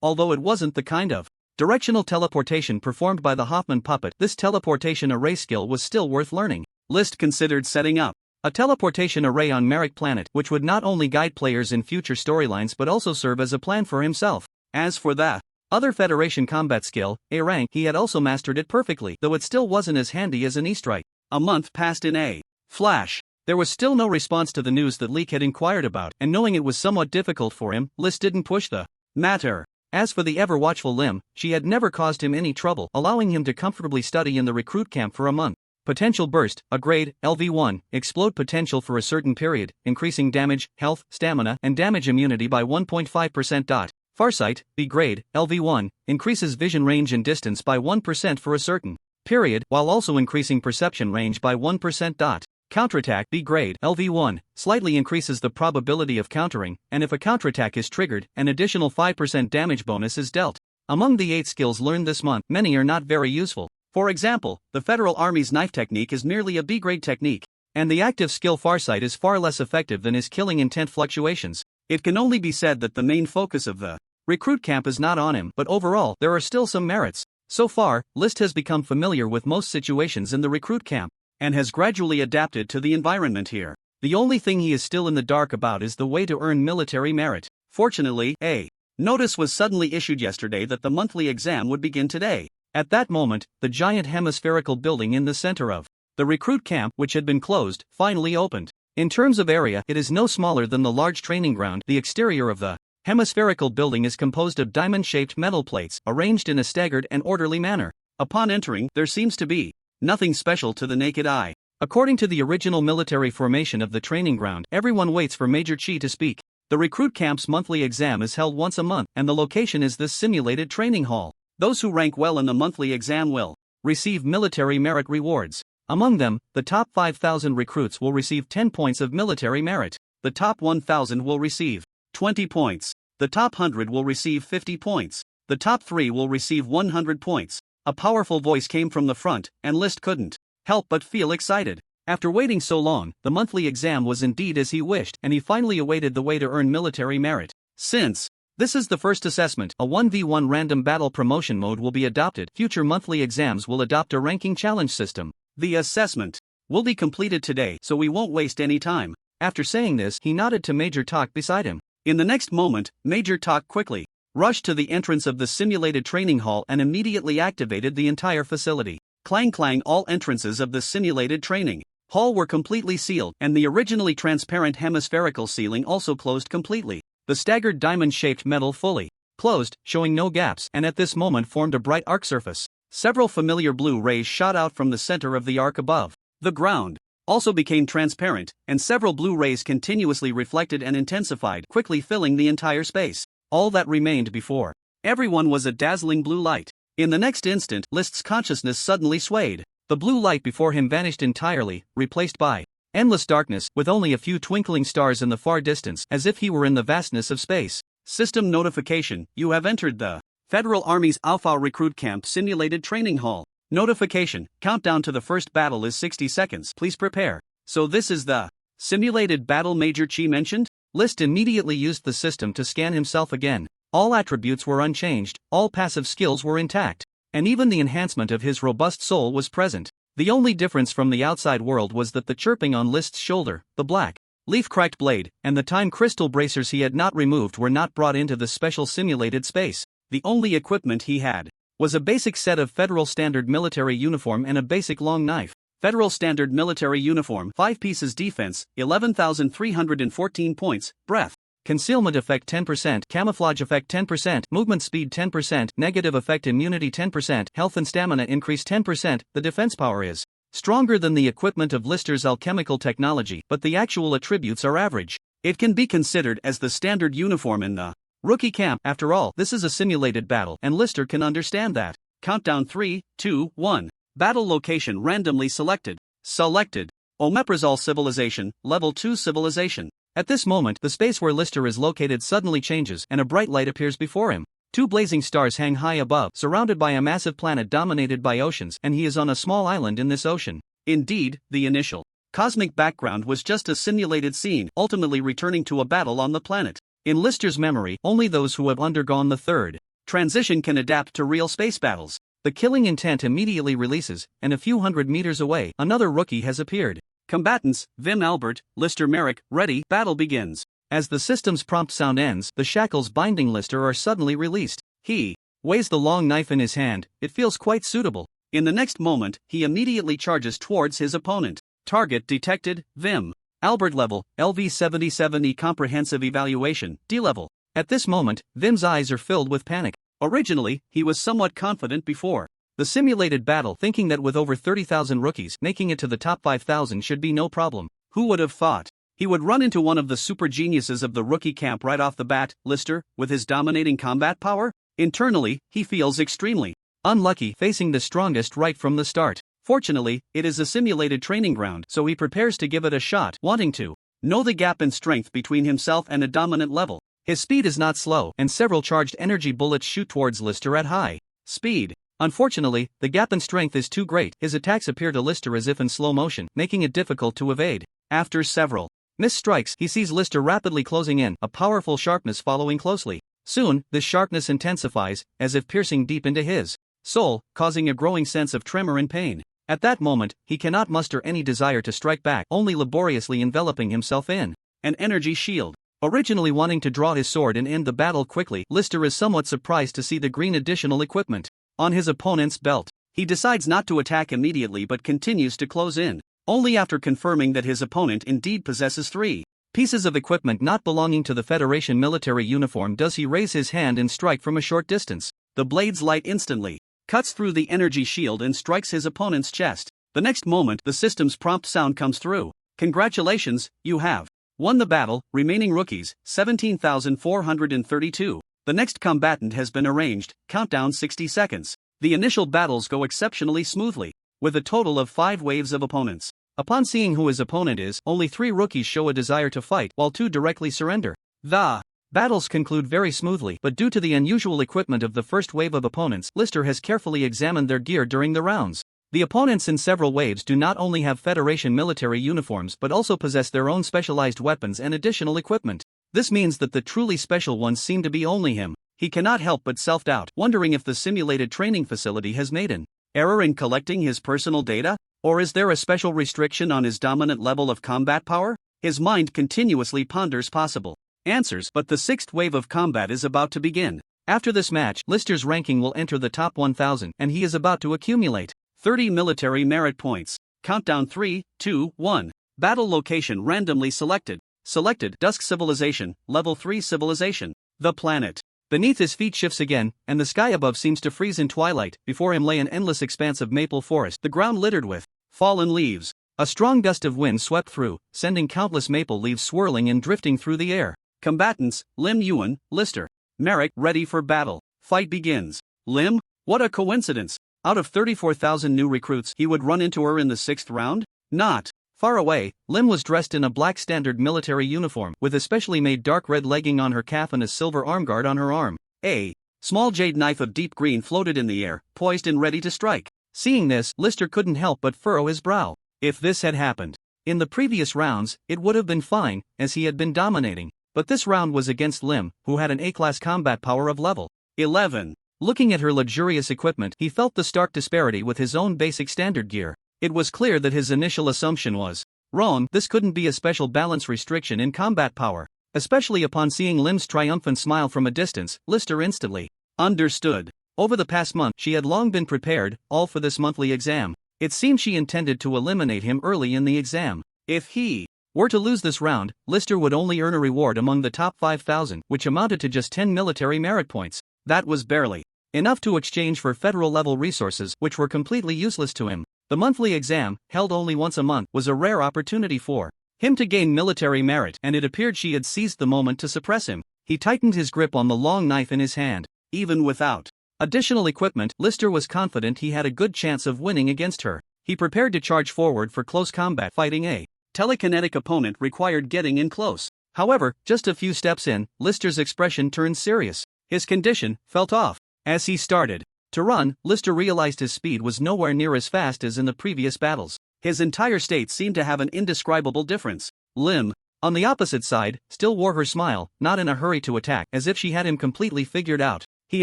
Although it wasn't the kind of Directional teleportation performed by the Hoffman puppet. This teleportation array skill was still worth learning. List considered setting up a teleportation array on Merrick Planet, which would not only guide players in future storylines but also serve as a plan for himself. As for the other Federation combat skill, A rank, he had also mastered it perfectly, though it still wasn't as handy as an Eastrite. A month passed in a flash. There was still no response to the news that Leek had inquired about, and knowing it was somewhat difficult for him, List didn't push the matter. As for the ever-watchful Lim, she had never caused him any trouble, allowing him to comfortably study in the recruit camp for a month. Potential burst, a grade, LV1, explode potential for a certain period, increasing damage, health, stamina, and damage immunity by 1.5%. Farsight, B grade, LV1, increases vision range and distance by 1% for a certain period, while also increasing perception range by 1%. Counterattack, B grade, LV1, slightly increases the probability of countering, and if a counterattack is triggered, an additional 5% damage bonus is dealt. Among the 8 skills learned this month, many are not very useful. For example, the Federal Army's knife technique is merely a B-grade technique, and the active skill Farsight is far less effective than his killing intent fluctuations. It can only be said that the main focus of the recruit camp is not on him, but overall, there are still some merits. So far, List has become familiar with most situations in the recruit camp, and has gradually adapted to the environment here. The only thing he is still in the dark about is the way to earn military merit. Fortunately, a notice was suddenly issued yesterday that the monthly exam would begin today. At that moment, the giant hemispherical building in the center of the recruit camp, which had been closed, finally opened. In terms of area, it is no smaller than the large training ground. The exterior of the hemispherical building is composed of diamond-shaped metal plates, arranged in a staggered and orderly manner. Upon entering, there seems to be nothing special to the naked eye. According to the original military formation of the training ground, everyone waits for Major Chi to speak. The recruit camp's monthly exam is held once a month, and the location is this simulated training hall. Those who rank well in the monthly exam will receive military merit rewards. Among them, the top 5,000 recruits will receive 10 points of military merit. The top 1,000 will receive 20 points. The top 100 will receive 50 points. The top 3 will receive 100 points. A powerful voice came from the front, and List couldn't help but feel excited. After waiting so long, the monthly exam was indeed as he wished, and he finally awaited the way to earn military merit. Since this is the first assessment, a 1v1 random battle promotion mode will be adopted. Future monthly exams will adopt a ranking challenge system. The assessment will be completed today, so we won't waste any time. After saying this, he nodded to Major Tak beside him. In the next moment, Major Tak quickly rushed to the entrance of the simulated training hall and immediately activated the entire facility. Clang clang, all entrances of the simulated training hall were completely sealed, and the originally transparent hemispherical ceiling also closed completely. The staggered diamond-shaped metal fully closed, showing no gaps, and at this moment formed a bright arc surface. Several familiar blue rays shot out from the center of the arc above. The ground also became transparent, and several blue rays continuously reflected and intensified, quickly filling the entire space. All that remained before everyone was a dazzling blue light. In the next instant, List's consciousness suddenly swayed. The blue light before him vanished entirely, replaced by endless darkness, with only a few twinkling stars in the far distance, as if he were in the vastness of space. System notification: you have entered the Federal Army's Alpha Recruit Camp Simulated Training Hall. Notification: countdown to the first battle is 60 seconds. Please prepare. So this is the simulated battle Major Chi mentioned? List immediately used the system to scan himself again. All attributes were unchanged, all passive skills were intact, and even the enhancement of his robust soul was present. The only difference from the outside world was that the chirping on List's shoulder, the black leaf-cracked blade, and the time crystal bracers he had not removed were not brought into the special simulated space. The only equipment he had was a basic set of Federal Standard military uniform and a basic long knife. Federal Standard military uniform, 5 pieces, defense, 11,314 points, breath, concealment effect 10%, camouflage effect 10%, movement speed 10%, negative effect immunity 10%, health and stamina increase 10%. The defense power is stronger than the equipment of Lister's alchemical technology, but the actual attributes are average. It can be considered as the standard uniform in the rookie camp. After all, this is a simulated battle, and Lister can understand that. Countdown 3, 2, 1. Battle location randomly selected. Selected. Omeprazole Civilization, Level 2 Civilization. At this moment, the space where Lister is located suddenly changes, and a bright light appears before him. 2 blazing stars hang high above, surrounded by a massive planet dominated by oceans, and he is on a small island in this ocean. Indeed, the initial cosmic background was just a simulated scene, ultimately returning to a battle on the planet. In Lister's memory, only those who have undergone the third transition can adapt to real space battles. The killing intent immediately releases, and a few hundred meters away, another rookie has appeared. Combatants, Vim Albert, Lister Merrick, ready, battle begins. As the system's prompt sound ends, the shackles binding Lister are suddenly released. He weighs the long knife in his hand, it feels quite suitable. In the next moment, he immediately charges towards his opponent. Target detected, Vim Albert level, LV-7070 comprehensive evaluation, D level. At this moment, Vim's eyes are filled with panic. Originally, he was somewhat confident before the simulated battle, thinking that with over 30,000 rookies, making it to the top 5,000 should be no problem. Who would have thought he would run into one of the super geniuses of the rookie camp right off the bat, Lister, with his dominating combat power? Internally, he feels extremely unlucky facing the strongest right from the start. Fortunately, it is a simulated training ground, so he prepares to give it a shot, wanting to know the gap in strength between himself and a dominant level. His speed is not slow, and several charged energy bullets shoot towards Lister at high speed. Unfortunately, the gap in strength is too great. His attacks appear to Lister as if in slow motion, making it difficult to evade. After several missed strikes, he sees Lister rapidly closing in, a powerful sharpness following closely. Soon, this sharpness intensifies, as if piercing deep into his soul, causing a growing sense of tremor and pain. At that moment, he cannot muster any desire to strike back, only laboriously enveloping himself in an energy shield. Originally wanting to draw his sword and end the battle quickly, Lister is somewhat surprised to see the green additional equipment on his opponent's belt. He decides not to attack immediately but continues to close in. Only after confirming that his opponent indeed possesses 3 pieces of equipment not belonging to the Federation military uniform does he raise his hand and strike from a short distance. The blade's light instantly cuts through the energy shield and strikes his opponent's chest. The next moment, the system's prompt sound comes through. Congratulations, you have won the battle, remaining rookies, 17,432. The next combatant has been arranged, countdown 60 seconds. The initial battles go exceptionally smoothly, with a total of 5 waves of opponents. Upon seeing who his opponent is, only 3 rookies show a desire to fight, while 2 directly surrender. The battles conclude very smoothly, but due to the unusual equipment of the first wave of opponents, Lister has carefully examined their gear during the rounds. The opponents in several waves do not only have Federation military uniforms but also possess their own specialized weapons and additional equipment. This means that the truly special ones seem to be only him. He cannot help but self-doubt, wondering if the simulated training facility has made an error in collecting his personal data, or is there a special restriction on his dominant level of combat power? His mind continuously ponders possible answers, but the 6th wave of combat is about to begin. After this match, Lister's ranking will enter the top 1,000, and he is about to accumulate 30 military merit points. Countdown 3, 2, 1. Battle location randomly selected. Selected Dusk Civilization, Level 3 Civilization. The planet. Beneath his feet shifts again, and the sky above seems to freeze in twilight. Before him lay an endless expanse of maple forest, the ground littered with fallen leaves. A strong gust of wind swept through, sending countless maple leaves swirling and drifting through the air. Combatants, Lim Yuan, Lister Merrick, ready for battle. Fight begins. Lim? What a coincidence. Out of 34,000 new recruits, he would run into her in the 6th round? Not far away, Lim was dressed in a black standard military uniform, with a specially made dark red legging on her calf and a silver armguard on her arm. A small jade knife of deep green floated in the air, poised and ready to strike. Seeing this, Lister couldn't help but furrow his brow. If this had happened in the previous rounds, it would have been fine, as he had been dominating. But this round was against Lim, who had an A-class combat power of level 11. Looking at her luxurious equipment, he felt the stark disparity with his own basic standard gear. It was clear that his initial assumption was wrong. This couldn't be a special balance restriction in combat power. Especially upon seeing Lim's triumphant smile from a distance, Lister instantly understood. Over the past month, she had long been prepared, all for this monthly exam. It seemed she intended to eliminate him early in the exam. If he were to lose this round, Lister would only earn a reward among the top 5,000, which amounted to just 10 military merit points. That was barely enough to exchange for federal-level resources, which were completely useless to him. The monthly exam, held only once a month, was a rare opportunity for him to gain military merit, and it appeared she had seized the moment to suppress him. He tightened his grip on the long knife in his hand. Even without additional equipment, Lister was confident he had a good chance of winning against her. He prepared to charge forward for close combat. Fighting a telekinetic opponent required getting in close. However, just a few steps in, Lister's expression turned serious. His condition felt off. As he started to run, Lister realized his speed was nowhere near as fast as in the previous battles. His entire state seemed to have an indescribable difference. Lim, on the opposite side, still wore her smile, not in a hurry to attack, as if she had him completely figured out. He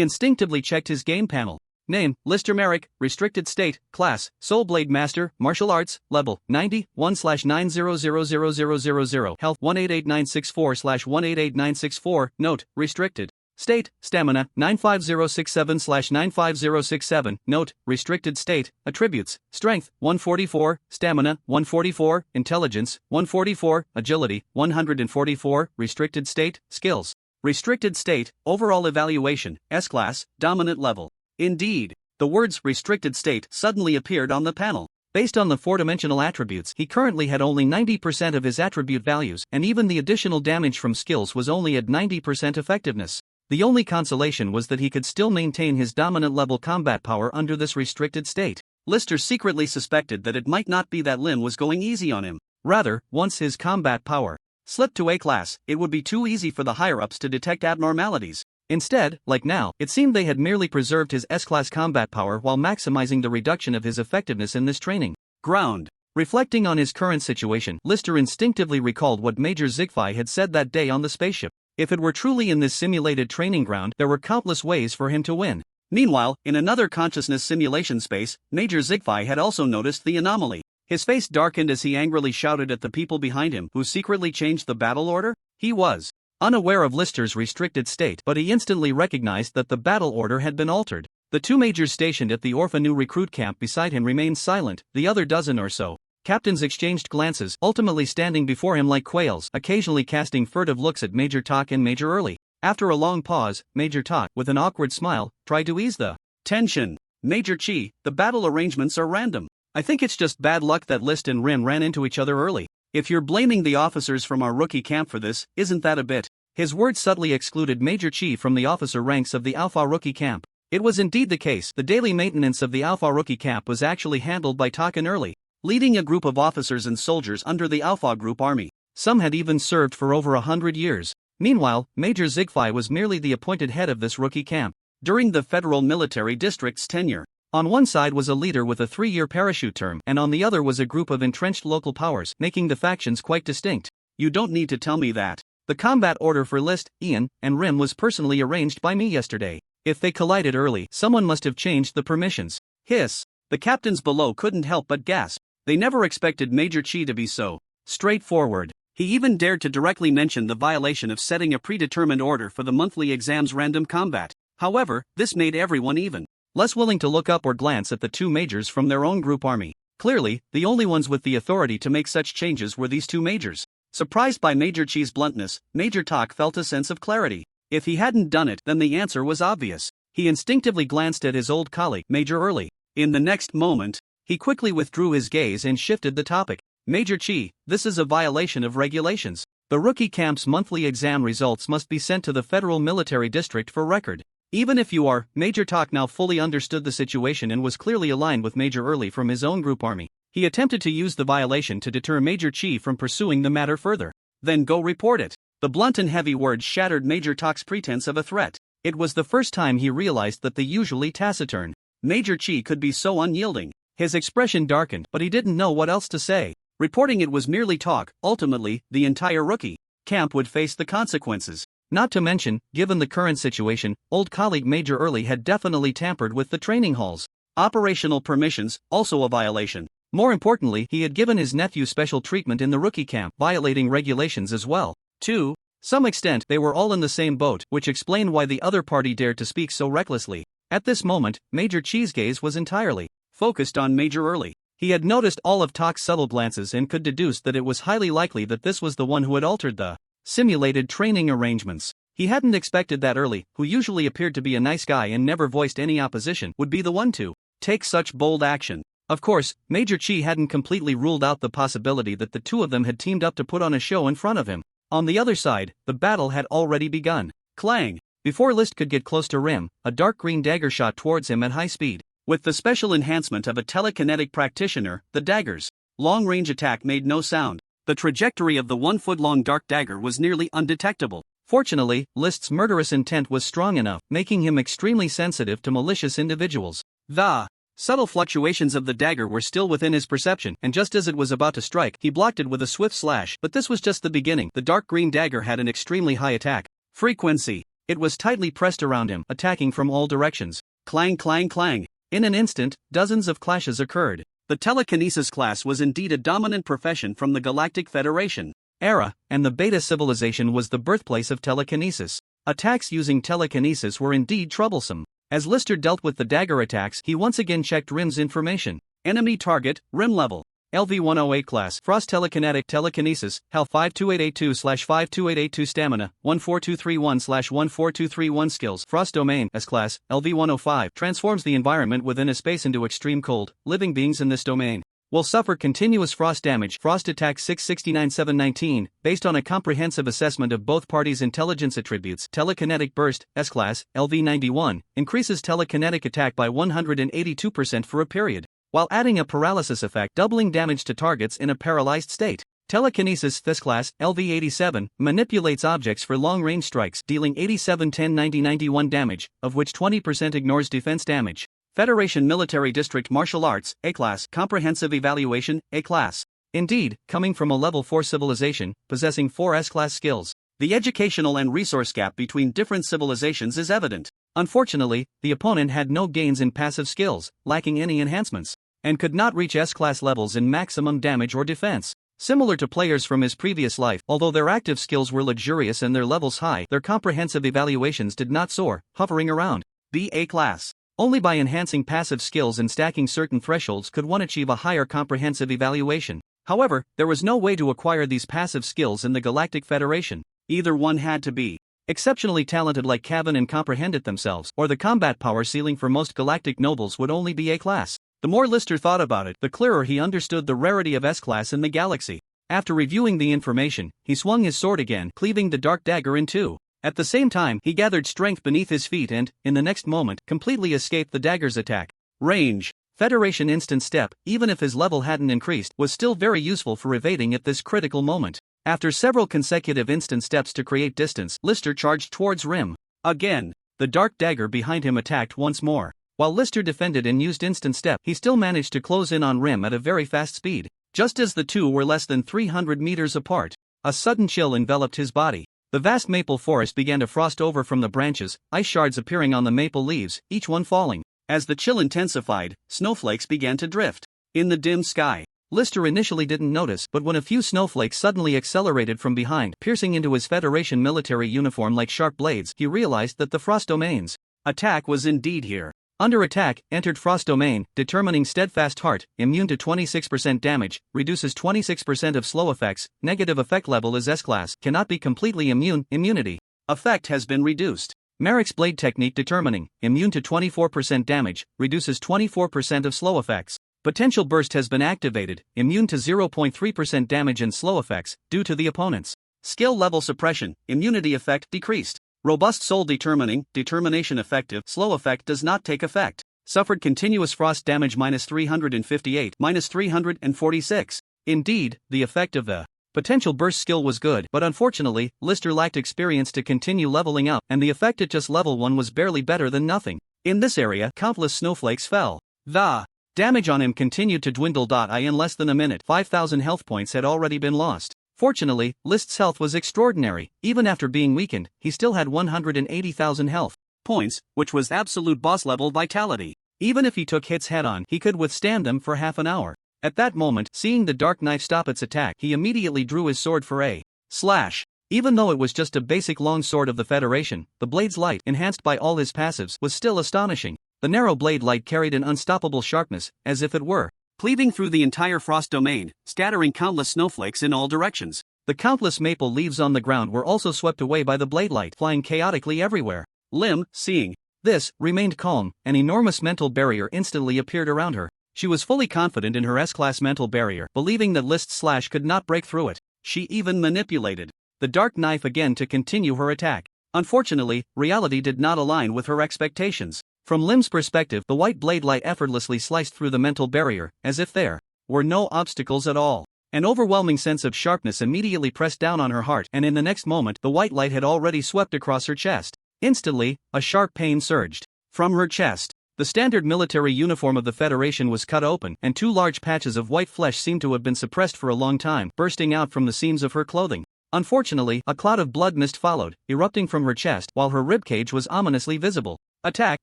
instinctively checked his game panel. Name, Lister Merrick, Restricted State, Class, Soul Blade Master, Martial Arts, Level, 90, 1/90000000, Health, 188964/188964, Note, Restricted. State, Stamina, 95067/95067, Note, Restricted State, Attributes, Strength, 144, Stamina, 144, Intelligence, 144, Agility, 144, Restricted State, Skills. Restricted State, Overall Evaluation, S-Class, Dominant Level. Indeed, the words Restricted State suddenly appeared on the panel. Based on the four-dimensional attributes, he currently had only 90% of his attribute values, and even the additional damage from skills was only at 90% effectiveness. The only consolation was that he could still maintain his dominant level combat power under this restricted state. Lister secretly suspected that it might not be that Lim was going easy on him. Rather, once his combat power slipped to A-class, it would be too easy for the higher-ups to detect abnormalities. Instead, like now, it seemed they had merely preserved his S-class combat power while maximizing the reduction of his effectiveness in this training ground. Reflecting on his current situation, Lister instinctively recalled what Major Zigfi had said that day on the spaceship. If it were truly in this simulated training ground, there were countless ways for him to win. Meanwhile, in another consciousness simulation space, Major Zigfi had also noticed the anomaly. His face darkened as he angrily shouted at the people behind him who secretly changed the battle order. He was unaware of Lister's restricted state, but he instantly recognized that the battle order had been altered. The two majors stationed at the Orpha-Nu recruit camp beside him remained silent, the other dozen or so captains exchanged glances, ultimately standing before him like quails, occasionally casting furtive looks at Major Tak and Major Early. After a long pause, Major Tak, with an awkward smile, tried to ease the tension. Major Chi, the battle arrangements are random. I think it's just bad luck that List and Rim ran into each other early. If you're blaming the officers from our rookie camp for this, isn't that a bit? His words subtly excluded Major Chi from the officer ranks of the Alpha rookie camp. It was indeed the case. The daily maintenance of the Alpha rookie camp was actually handled by Tak and Early, leading a group of officers and soldiers under the Alpha Group Army. Some had even served for over 100 years. Meanwhile, Major Zigfi was merely the appointed head of this rookie camp during the Federal Military District's tenure. On one side was a leader with a 3-year parachute term, and on the other was a group of entrenched local powers, making the factions quite distinct. You don't need to tell me that. The combat order for List, Ian, and Rim was personally arranged by me yesterday. If they collided early, someone must have changed the permissions. Hiss. The captains below couldn't help but gasp. They never expected Major Chi to be so straightforward. He even dared to directly mention the violation of setting a predetermined order for the monthly exam's random combat. However, this made everyone even less willing to look up or glance at the two majors from their own group army. Clearly, the only ones with the authority to make such changes were these two majors. Surprised by Major Chi's bluntness, Major Tak felt a sense of clarity. If he hadn't done it, then the answer was obvious. He instinctively glanced at his old colleague, Major Early. In the next moment, he quickly withdrew his gaze and shifted the topic. Major Chi, this is a violation of regulations. The rookie camp's monthly exam results must be sent to the Federal Military District for record. Even if you are, Major Tak now fully understood the situation and was clearly aligned with Major Early from his own group army. He attempted to use the violation to deter Major Chi from pursuing the matter further. Then go report it. The blunt and heavy words shattered Major Tak's pretense of a threat. It was the first time he realized that the usually taciturn Major Chi could be so unyielding. His expression darkened, but he didn't know what else to say. Reporting it was merely talk. Ultimately, the entire rookie camp would face the consequences. Not to mention, given the current situation, old colleague Major Early had definitely tampered with the training halls operational permissions, also a violation. More importantly, he had given his nephew special treatment in the rookie camp, violating regulations as well. To some extent, they were all in the same boat, which explained why the other party dared to speak so recklessly. At this moment, Major Chi's gaze was entirely focused on Major Early. He had noticed all of Tak's subtle glances and could deduce that it was highly likely that this was the one who had altered the simulated training arrangements. He hadn't expected that Early, who usually appeared to be a nice guy and never voiced any opposition, would be the one to take such bold action. Of course, Major Chi hadn't completely ruled out the possibility that the two of them had teamed up to put on a show in front of him. On the other side, the battle had already begun. Clang! Before List could get close to Rim, a dark green dagger shot towards him at high speed. With the special enhancement of a telekinetic practitioner, the dagger's long-range attack made no sound. The trajectory of the 1-foot-long dark dagger was nearly undetectable. Fortunately, List's murderous intent was strong enough, making him extremely sensitive to malicious individuals. The subtle fluctuations of the dagger were still within his perception, and just as it was about to strike, he blocked it with a swift slash. But this was just the beginning. The dark green dagger had an extremely high attack frequency. It was tightly pressed around him, attacking from all directions. Clang, clang, clang. In an instant, dozens of clashes occurred. The telekinesis class was indeed a dominant profession from the Galactic Federation era, and the Beta civilization was the birthplace of telekinesis. Attacks using telekinesis were indeed troublesome. As Lister dealt with the dagger attacks, he once again checked Rim's information. Enemy target, Rim level. LV-108 class, Frost telekinetic telekinesis, HAL 52882/52882 stamina, 14231/14231 skills, Frost domain, S-class, LV-105, transforms the environment within a space into extreme cold. Living beings in this domain will suffer continuous frost damage. Frost attack 669-719, based on a comprehensive assessment of both parties' intelligence attributes. Telekinetic burst, S-class, LV-91, increases telekinetic attack by 182% for a period, while adding a paralysis effect, doubling damage to targets in a paralyzed state. Telekinesis This class, LV-87, manipulates objects for long-range strikes, dealing 87-10-90-91 damage, of which 20% ignores defense damage. Federation Military District Martial Arts, A-class, Comprehensive Evaluation, A-class. Indeed, coming from a level 4 civilization, possessing 4 S-class skills, the educational and resource gap between different civilizations is evident. Unfortunately, the opponent had no gains in passive skills, lacking any enhancements, and could not reach S-class levels in maximum damage or defense. Similar to players from his previous life, although their active skills were luxurious and their levels high, their comprehensive evaluations did not soar, hovering around the A-class. Only by enhancing passive skills and stacking certain thresholds could one achieve a higher comprehensive evaluation. However, there was no way to acquire these passive skills in the Galactic Federation. Either one had to be exceptionally talented like Cavan and comprehend it themselves, or the combat power ceiling for most galactic nobles would only be A-class. The more Lister thought about it, the clearer he understood the rarity of S-class in the galaxy. After reviewing the information, he swung his sword again, cleaving the dark dagger in two. At the same time, he gathered strength beneath his feet and, in the next moment, completely escaped the dagger's attack. Range. Federation instant step, even if his level hadn't increased, was still very useful for evading at this critical moment. After several consecutive instant steps to create distance, Lister charged towards Rim. Again, the dark dagger behind him attacked once more. While Lister defended and used instant step, he still managed to close in on Rim at a very fast speed. Just as the two were less than 300 meters apart, a sudden chill enveloped his body. The vast maple forest began to frost over from the branches, ice shards appearing on the maple leaves, each one falling. As the chill intensified, snowflakes began to drift in the dim sky. Lister initially didn't notice, but when a few snowflakes suddenly accelerated from behind, piercing into his Federation military uniform like sharp blades, he realized that the Frost Domain's attack was indeed here. Under attack, entered Frost Domain, determining Steadfast Heart, immune to 26% damage, reduces 26% of slow effects, negative effect level is S-class, cannot be completely immune, immunity effect has been reduced. Merrick's Blade Technique determining, immune to 24% damage, reduces 24% of slow effects. Potential Burst has been activated, immune to 0.3% damage and slow effects, due to the opponent's skill level suppression, immunity effect decreased. Robust Soul Determining, determination effective, slow effect does not take effect. Suffered continuous frost damage -358, -346. Indeed, the effect of the potential burst skill was good, but unfortunately, Lister lacked experience to continue leveling up, and the effect at just level 1 was barely better than nothing. In this area, countless snowflakes fell. The damage on him continued to dwindle. In less than a minute, 5,000 health points had already been lost. Fortunately, List's health was extraordinary. Even after being weakened, he still had 180,000 health points, which was absolute boss-level vitality. Even if he took hits head-on, he could withstand them for half an hour. At that moment, seeing the dark knife stop its attack, he immediately drew his sword for a slash. Even though it was just a basic long sword of the Federation, the blade's light, enhanced by all his passives, was still astonishing. The narrow blade light carried an unstoppable sharpness, as if it were cleaving through the entire Frost Domain, scattering countless snowflakes in all directions. The countless maple leaves on the ground were also swept away by the blade light, flying chaotically everywhere. Lim, seeing this, remained calm. An enormous mental barrier instantly appeared around her. She was fully confident in her S-class mental barrier, believing that List's slash could not break through it. She even manipulated the dark knife again to continue her attack. Unfortunately, reality did not align with her expectations. From Lim's perspective, the white blade light effortlessly sliced through the mental barrier, as if there were no obstacles at all. An overwhelming sense of sharpness immediately pressed down on her heart, and in the next moment, the white light had already swept across her chest. Instantly, a sharp pain surged from her chest. The standard military uniform of the Federation was cut open, and 2 large patches of white flesh seemed to have been suppressed for a long time, bursting out from the seams of her clothing. Unfortunately, a cloud of blood mist followed, erupting from her chest while her ribcage was ominously visible. Attack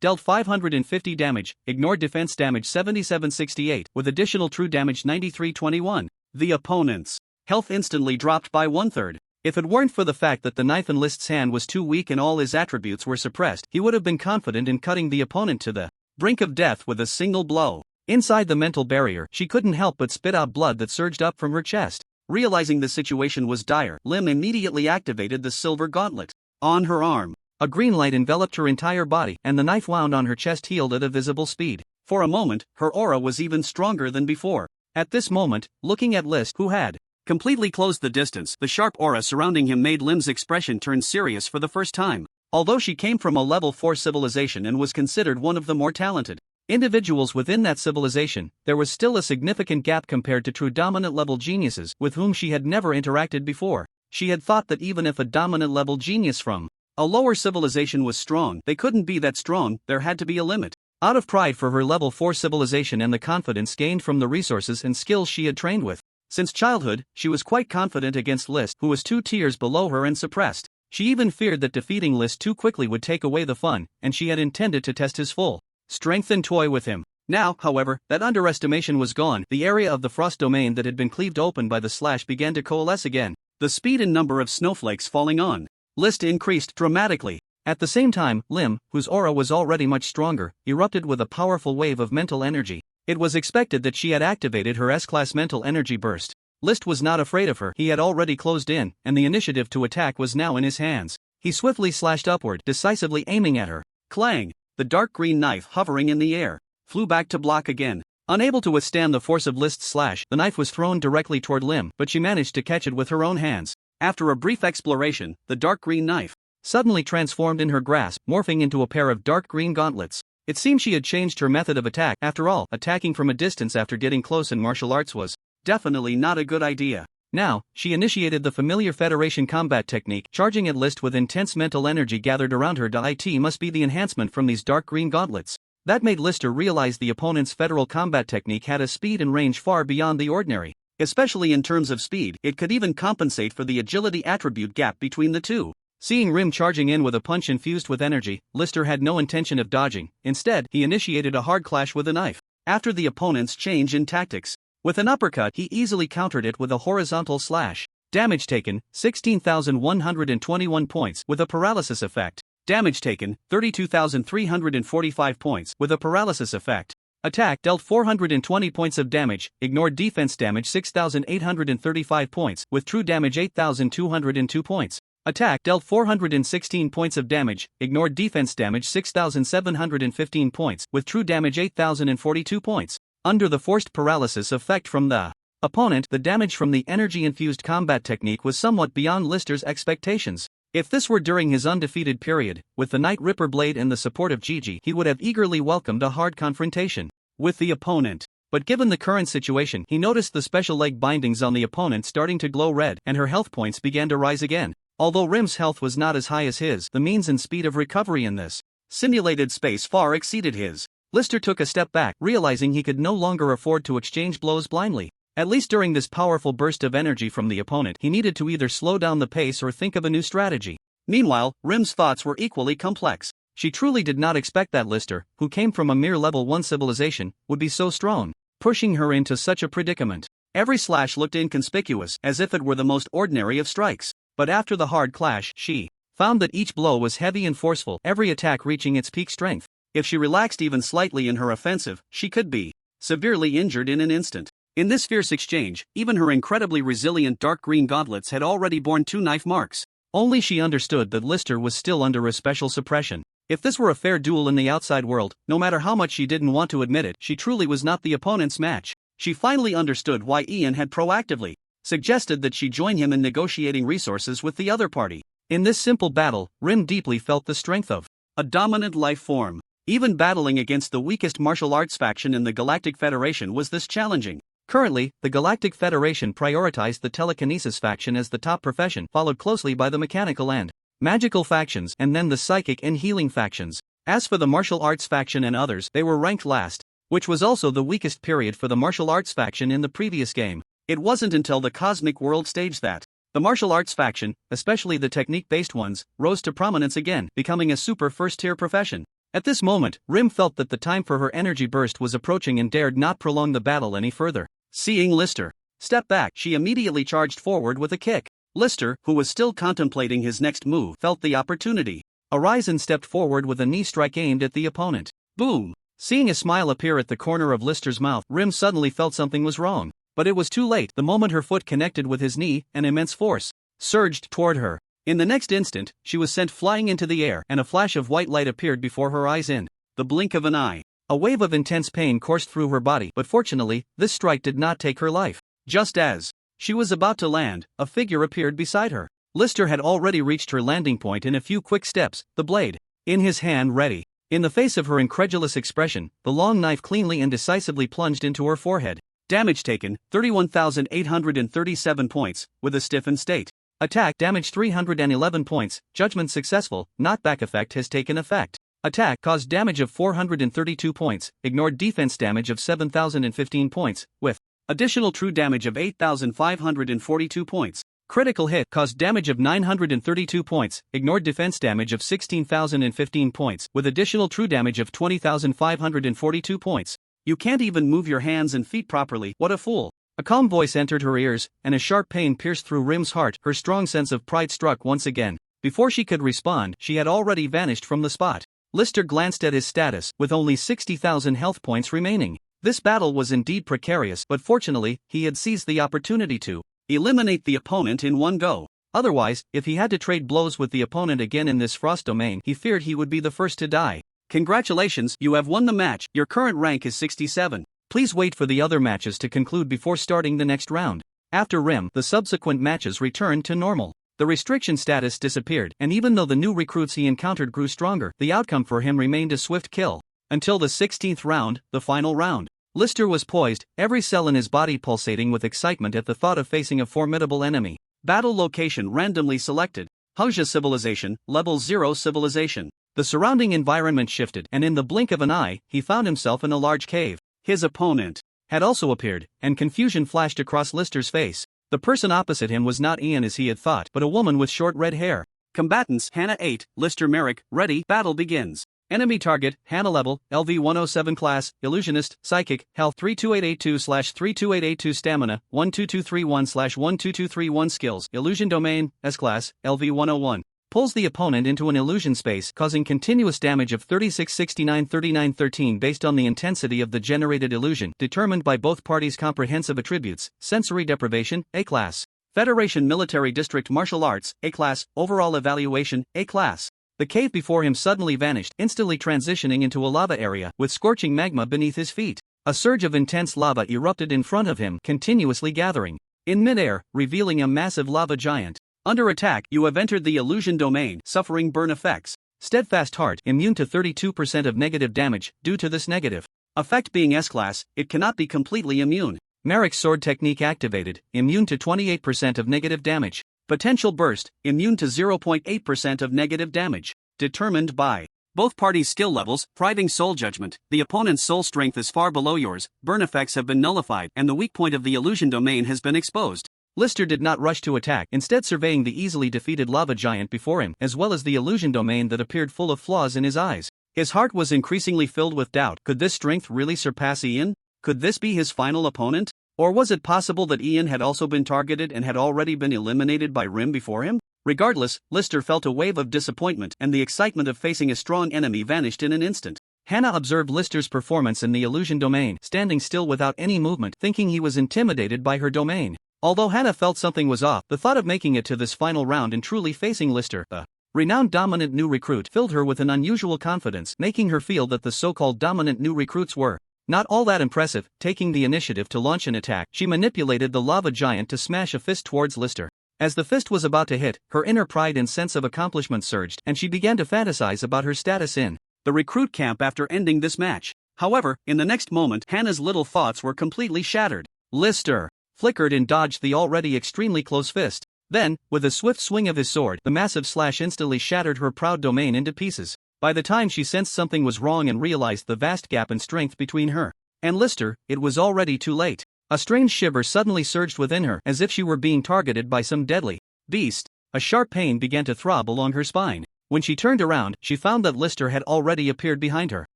dealt 550 damage, ignored defense damage 7768, with additional true damage 9321. The opponent's health instantly dropped by 1/3. If it weren't for the fact that the knife in List's hand was too weak and all his attributes were suppressed, he would have been confident in cutting the opponent to the brink of death with a single blow. Inside the mental barrier, she couldn't help but spit out blood that surged up from her chest. Realizing the situation was dire, Lim immediately activated the silver gauntlet. On her arm, a green light enveloped her entire body, and the knife wound on her chest healed at a visible speed. For a moment, her aura was even stronger than before. At this moment, looking at List, who had completely closed the distance, the sharp aura surrounding him made Lim's expression turn serious for the first time. Although she came from a level 4 civilization and was considered one of the more talented individuals within that civilization, there was still a significant gap compared to true dominant level geniuses with whom she had never interacted before. She had thought that even if a dominant level genius from a lower civilization was strong, they couldn't be that strong, there had to be a limit. Out of pride for her level 4 civilization and the confidence gained from the resources and skills she had trained with since childhood, she was quite confident against List, who was 2 tiers below her and suppressed. She even feared that defeating List too quickly would take away the fun, and she had intended to test his full strength and toy with him. Now, however, that underestimation was gone. The area of the frost domain that had been cleaved open by the slash began to coalesce again. The speed and number of snowflakes falling on List increased dramatically. At the same time, Lim, whose aura was already much stronger, erupted with a powerful wave of mental energy. It was expected that she had activated her S-class mental energy burst. List was not afraid of her. He had already closed in, and the initiative to attack was now in his hands. He swiftly slashed upward, decisively aiming at her. Clang! The dark green knife, hovering in the air, flew back to block again. Unable to withstand the force of List's slash, the knife was thrown directly toward Lim, but she managed to catch it with her own hands. After a brief exploration, the dark green knife suddenly transformed in her grasp, morphing into a pair of dark green gauntlets. It seemed she had changed her method of attack. After all, attacking from a distance after getting close in martial arts was definitely not a good idea. Now, she initiated the familiar Federation combat technique, charging at List with intense mental energy gathered around her. It must be the enhancement from these dark green gauntlets. That made Lister realize the opponent's federal combat technique had a speed and range far beyond the ordinary. Especially in terms of speed, it could even compensate for the agility attribute gap between the two. Seeing Rim charging in with a punch infused with energy, Lister had no intention of dodging. Instead, he initiated a hard clash with a knife. After the opponent's change in tactics, with an uppercut, he easily countered it with a horizontal slash. Damage taken, 16,121 points, with a paralysis effect. Damage taken, 32,345 points, with a paralysis effect. Attack dealt 420 points of damage, ignored defense damage 6,835 points, with true damage 8,202 points. Attack dealt 416 points of damage, ignored defense damage 6,715 points, with true damage 8,042 points. Under the forced paralysis effect from the opponent, the damage from the energy-infused combat technique was somewhat beyond Lister's expectations. If this were during his undefeated period, with the Night Ripper blade and the support of Gigi, he would have eagerly welcomed a hard confrontation with the opponent. But given the current situation, he noticed the special leg bindings on the opponent starting to glow red, and her health points began to rise again. Although Rim's health was not as high as his, the means and speed of recovery in this simulated space far exceeded his. Lister took a step back, realizing he could no longer afford to exchange blows blindly. At least during this powerful burst of energy from the opponent, he needed to either slow down the pace or think of a new strategy. Meanwhile, Rim's thoughts were equally complex. She truly did not expect that Lister, who came from a mere level 1 civilization, would be so strong, pushing her into such a predicament. Every slash looked inconspicuous, as if it were the most ordinary of strikes. But after the hard clash, she found that each blow was heavy and forceful, every attack reaching its peak strength. If she relaxed even slightly in her offensive, she could be severely injured in an instant. In this fierce exchange, even her incredibly resilient dark green gauntlets had already borne 2 knife marks. Only she understood that Lister was still under a special suppression. If this were a fair duel in the outside world, no matter how much she didn't want to admit it, she truly was not the opponent's match. She finally understood why Ian had proactively suggested that she join him in negotiating resources with the other party. In this simple battle, Rim deeply felt the strength of a dominant life form. Even battling against the weakest martial arts faction in the Galactic Federation was this challenging. Currently, the Galactic Federation prioritized the telekinesis faction as the top profession, followed closely by the mechanical and magical factions, and then the psychic and healing factions. As for the martial arts faction and others, they were ranked last, which was also the weakest period for the martial arts faction in the previous game. It wasn't until the Cosmic World stage that The martial arts faction, especially the technique-based ones, rose to prominence again, becoming a super first-tier profession. At this moment, Rim felt that the time for her energy burst was approaching and dared not prolong the battle any further. Seeing Lister step back, she immediately charged forward with a kick. Lister, who was still contemplating his next move, felt the opportunity. Arisen stepped forward with a knee strike aimed at the opponent. Boom! Seeing a smile appear at the corner of Lister's mouth, Rim suddenly felt something was wrong. But it was too late. The moment her foot connected with his knee, an immense force surged toward her. In the next instant, she was sent flying into the air, and a flash of white light appeared before her eyes in the blink of an eye. A wave of intense pain coursed through her body, but fortunately, this strike did not take her life. Just as she was about to land, a figure appeared beside her. Lister had already reached her landing point in a few quick steps, the blade in his hand ready. In the face of her incredulous expression, the long knife cleanly and decisively plunged into her forehead. Damage taken, 31,837 points, with a stiffened state. Attack damage 311 points, judgment successful, knockback effect has taken effect. Attack caused damage of 432 points, ignored defense damage of 7,015 points, with additional true damage of 8,542 points. Critical hit caused damage of 932 points, ignored defense damage of 16,015 points, with additional true damage of 20,542 points. You can't even move your hands and feet properly, what a fool. A calm voice entered her ears, and a sharp pain pierced through Rim's heart. Her strong sense of pride struck once again. Before she could respond, she had already vanished from the spot. Lister glanced at his status, with only 60,000 health points remaining. This battle was indeed precarious, but fortunately, he had seized the opportunity to eliminate the opponent in one go. Otherwise, if he had to trade blows with the opponent again in this frost domain, he feared he would be the first to die. Congratulations, you have won the match. Your current rank is 67. Please wait for the other matches to conclude before starting the next round. After Rim, the subsequent matches returned to normal. The restriction status disappeared, and even though the new recruits he encountered grew stronger, the outcome for him remained a swift kill. Until the 16th round, the final round. Lister was poised, every cell in his body pulsating with excitement at the thought of facing a formidable enemy. Battle location randomly selected. Huzha Civilization, Level 0 Civilization. The surrounding environment shifted, and in the blink of an eye, he found himself in a large cave. His opponent had also appeared, and confusion flashed across Lister's face. The person opposite him was not Ian as he had thought, but a woman with short red hair. Combatants: Hannah 8, Lister Merrick. Ready, battle begins. Enemy target: Hannah level, LV 107 class, Illusionist, Psychic, Health 32882/32882 Stamina, 12231/12231 Skills, Illusion Domain, S-Class, LV 101. Pulls the opponent into an illusion space, causing continuous damage of 3669-3913 based on the intensity of the generated illusion, determined by both parties' comprehensive attributes. Sensory deprivation, A-Class. Federation Military District Martial Arts, A-Class. Overall evaluation, A-Class. The cave before him suddenly vanished, instantly transitioning into a lava area, with scorching magma beneath his feet. A surge of intense lava erupted in front of him, continuously gathering in midair, revealing a massive lava giant. Under attack, you have entered the illusion domain, suffering burn effects. Steadfast Heart, immune to 32% of negative damage, due to this negative effect being S-Class, it cannot be completely immune. Merrick's sword technique activated, immune to 28% of negative damage. Potential burst, immune to 0.8% of negative damage. Determined by both parties' skill levels, priding soul judgment. The opponent's soul strength is far below yours, burn effects have been nullified, and the weak point of the illusion domain has been exposed. Lister did not rush to attack, instead surveying the easily defeated lava giant before him, as well as the illusion domain that appeared full of flaws in his eyes. His heart was increasingly filled with doubt. Could this strength really surpass Ian? Could this be his final opponent? Or was it possible that Ian had also been targeted and had already been eliminated by Rim before him? Regardless, Lister felt a wave of disappointment, and the excitement of facing a strong enemy vanished in an instant. Hannah observed Lister's performance in the illusion domain, standing still without any movement, thinking he was intimidated by her domain. Although Hannah felt something was off, the thought of making it to this final round and truly facing Lister, the renowned dominant new recruit, filled her with an unusual confidence, making her feel that the so-called dominant new recruits were not all that impressive. Taking the initiative to launch an attack, she manipulated the lava giant to smash a fist towards Lister. As the fist was about to hit, her inner pride and sense of accomplishment surged, and she began to fantasize about her status in the recruit camp after ending this match. However, in the next moment, Hannah's little thoughts were completely shattered. Lister flickered and dodged the already extremely close fist. Then, with a swift swing of his sword, the massive slash instantly shattered her proud domain into pieces. By the time she sensed something was wrong and realized the vast gap in strength between her and Lister, it was already too late. A strange shiver suddenly surged within her, as if she were being targeted by some deadly Beast. A sharp pain began to throb along her spine. When she turned around, she found that Lister had already appeared behind her.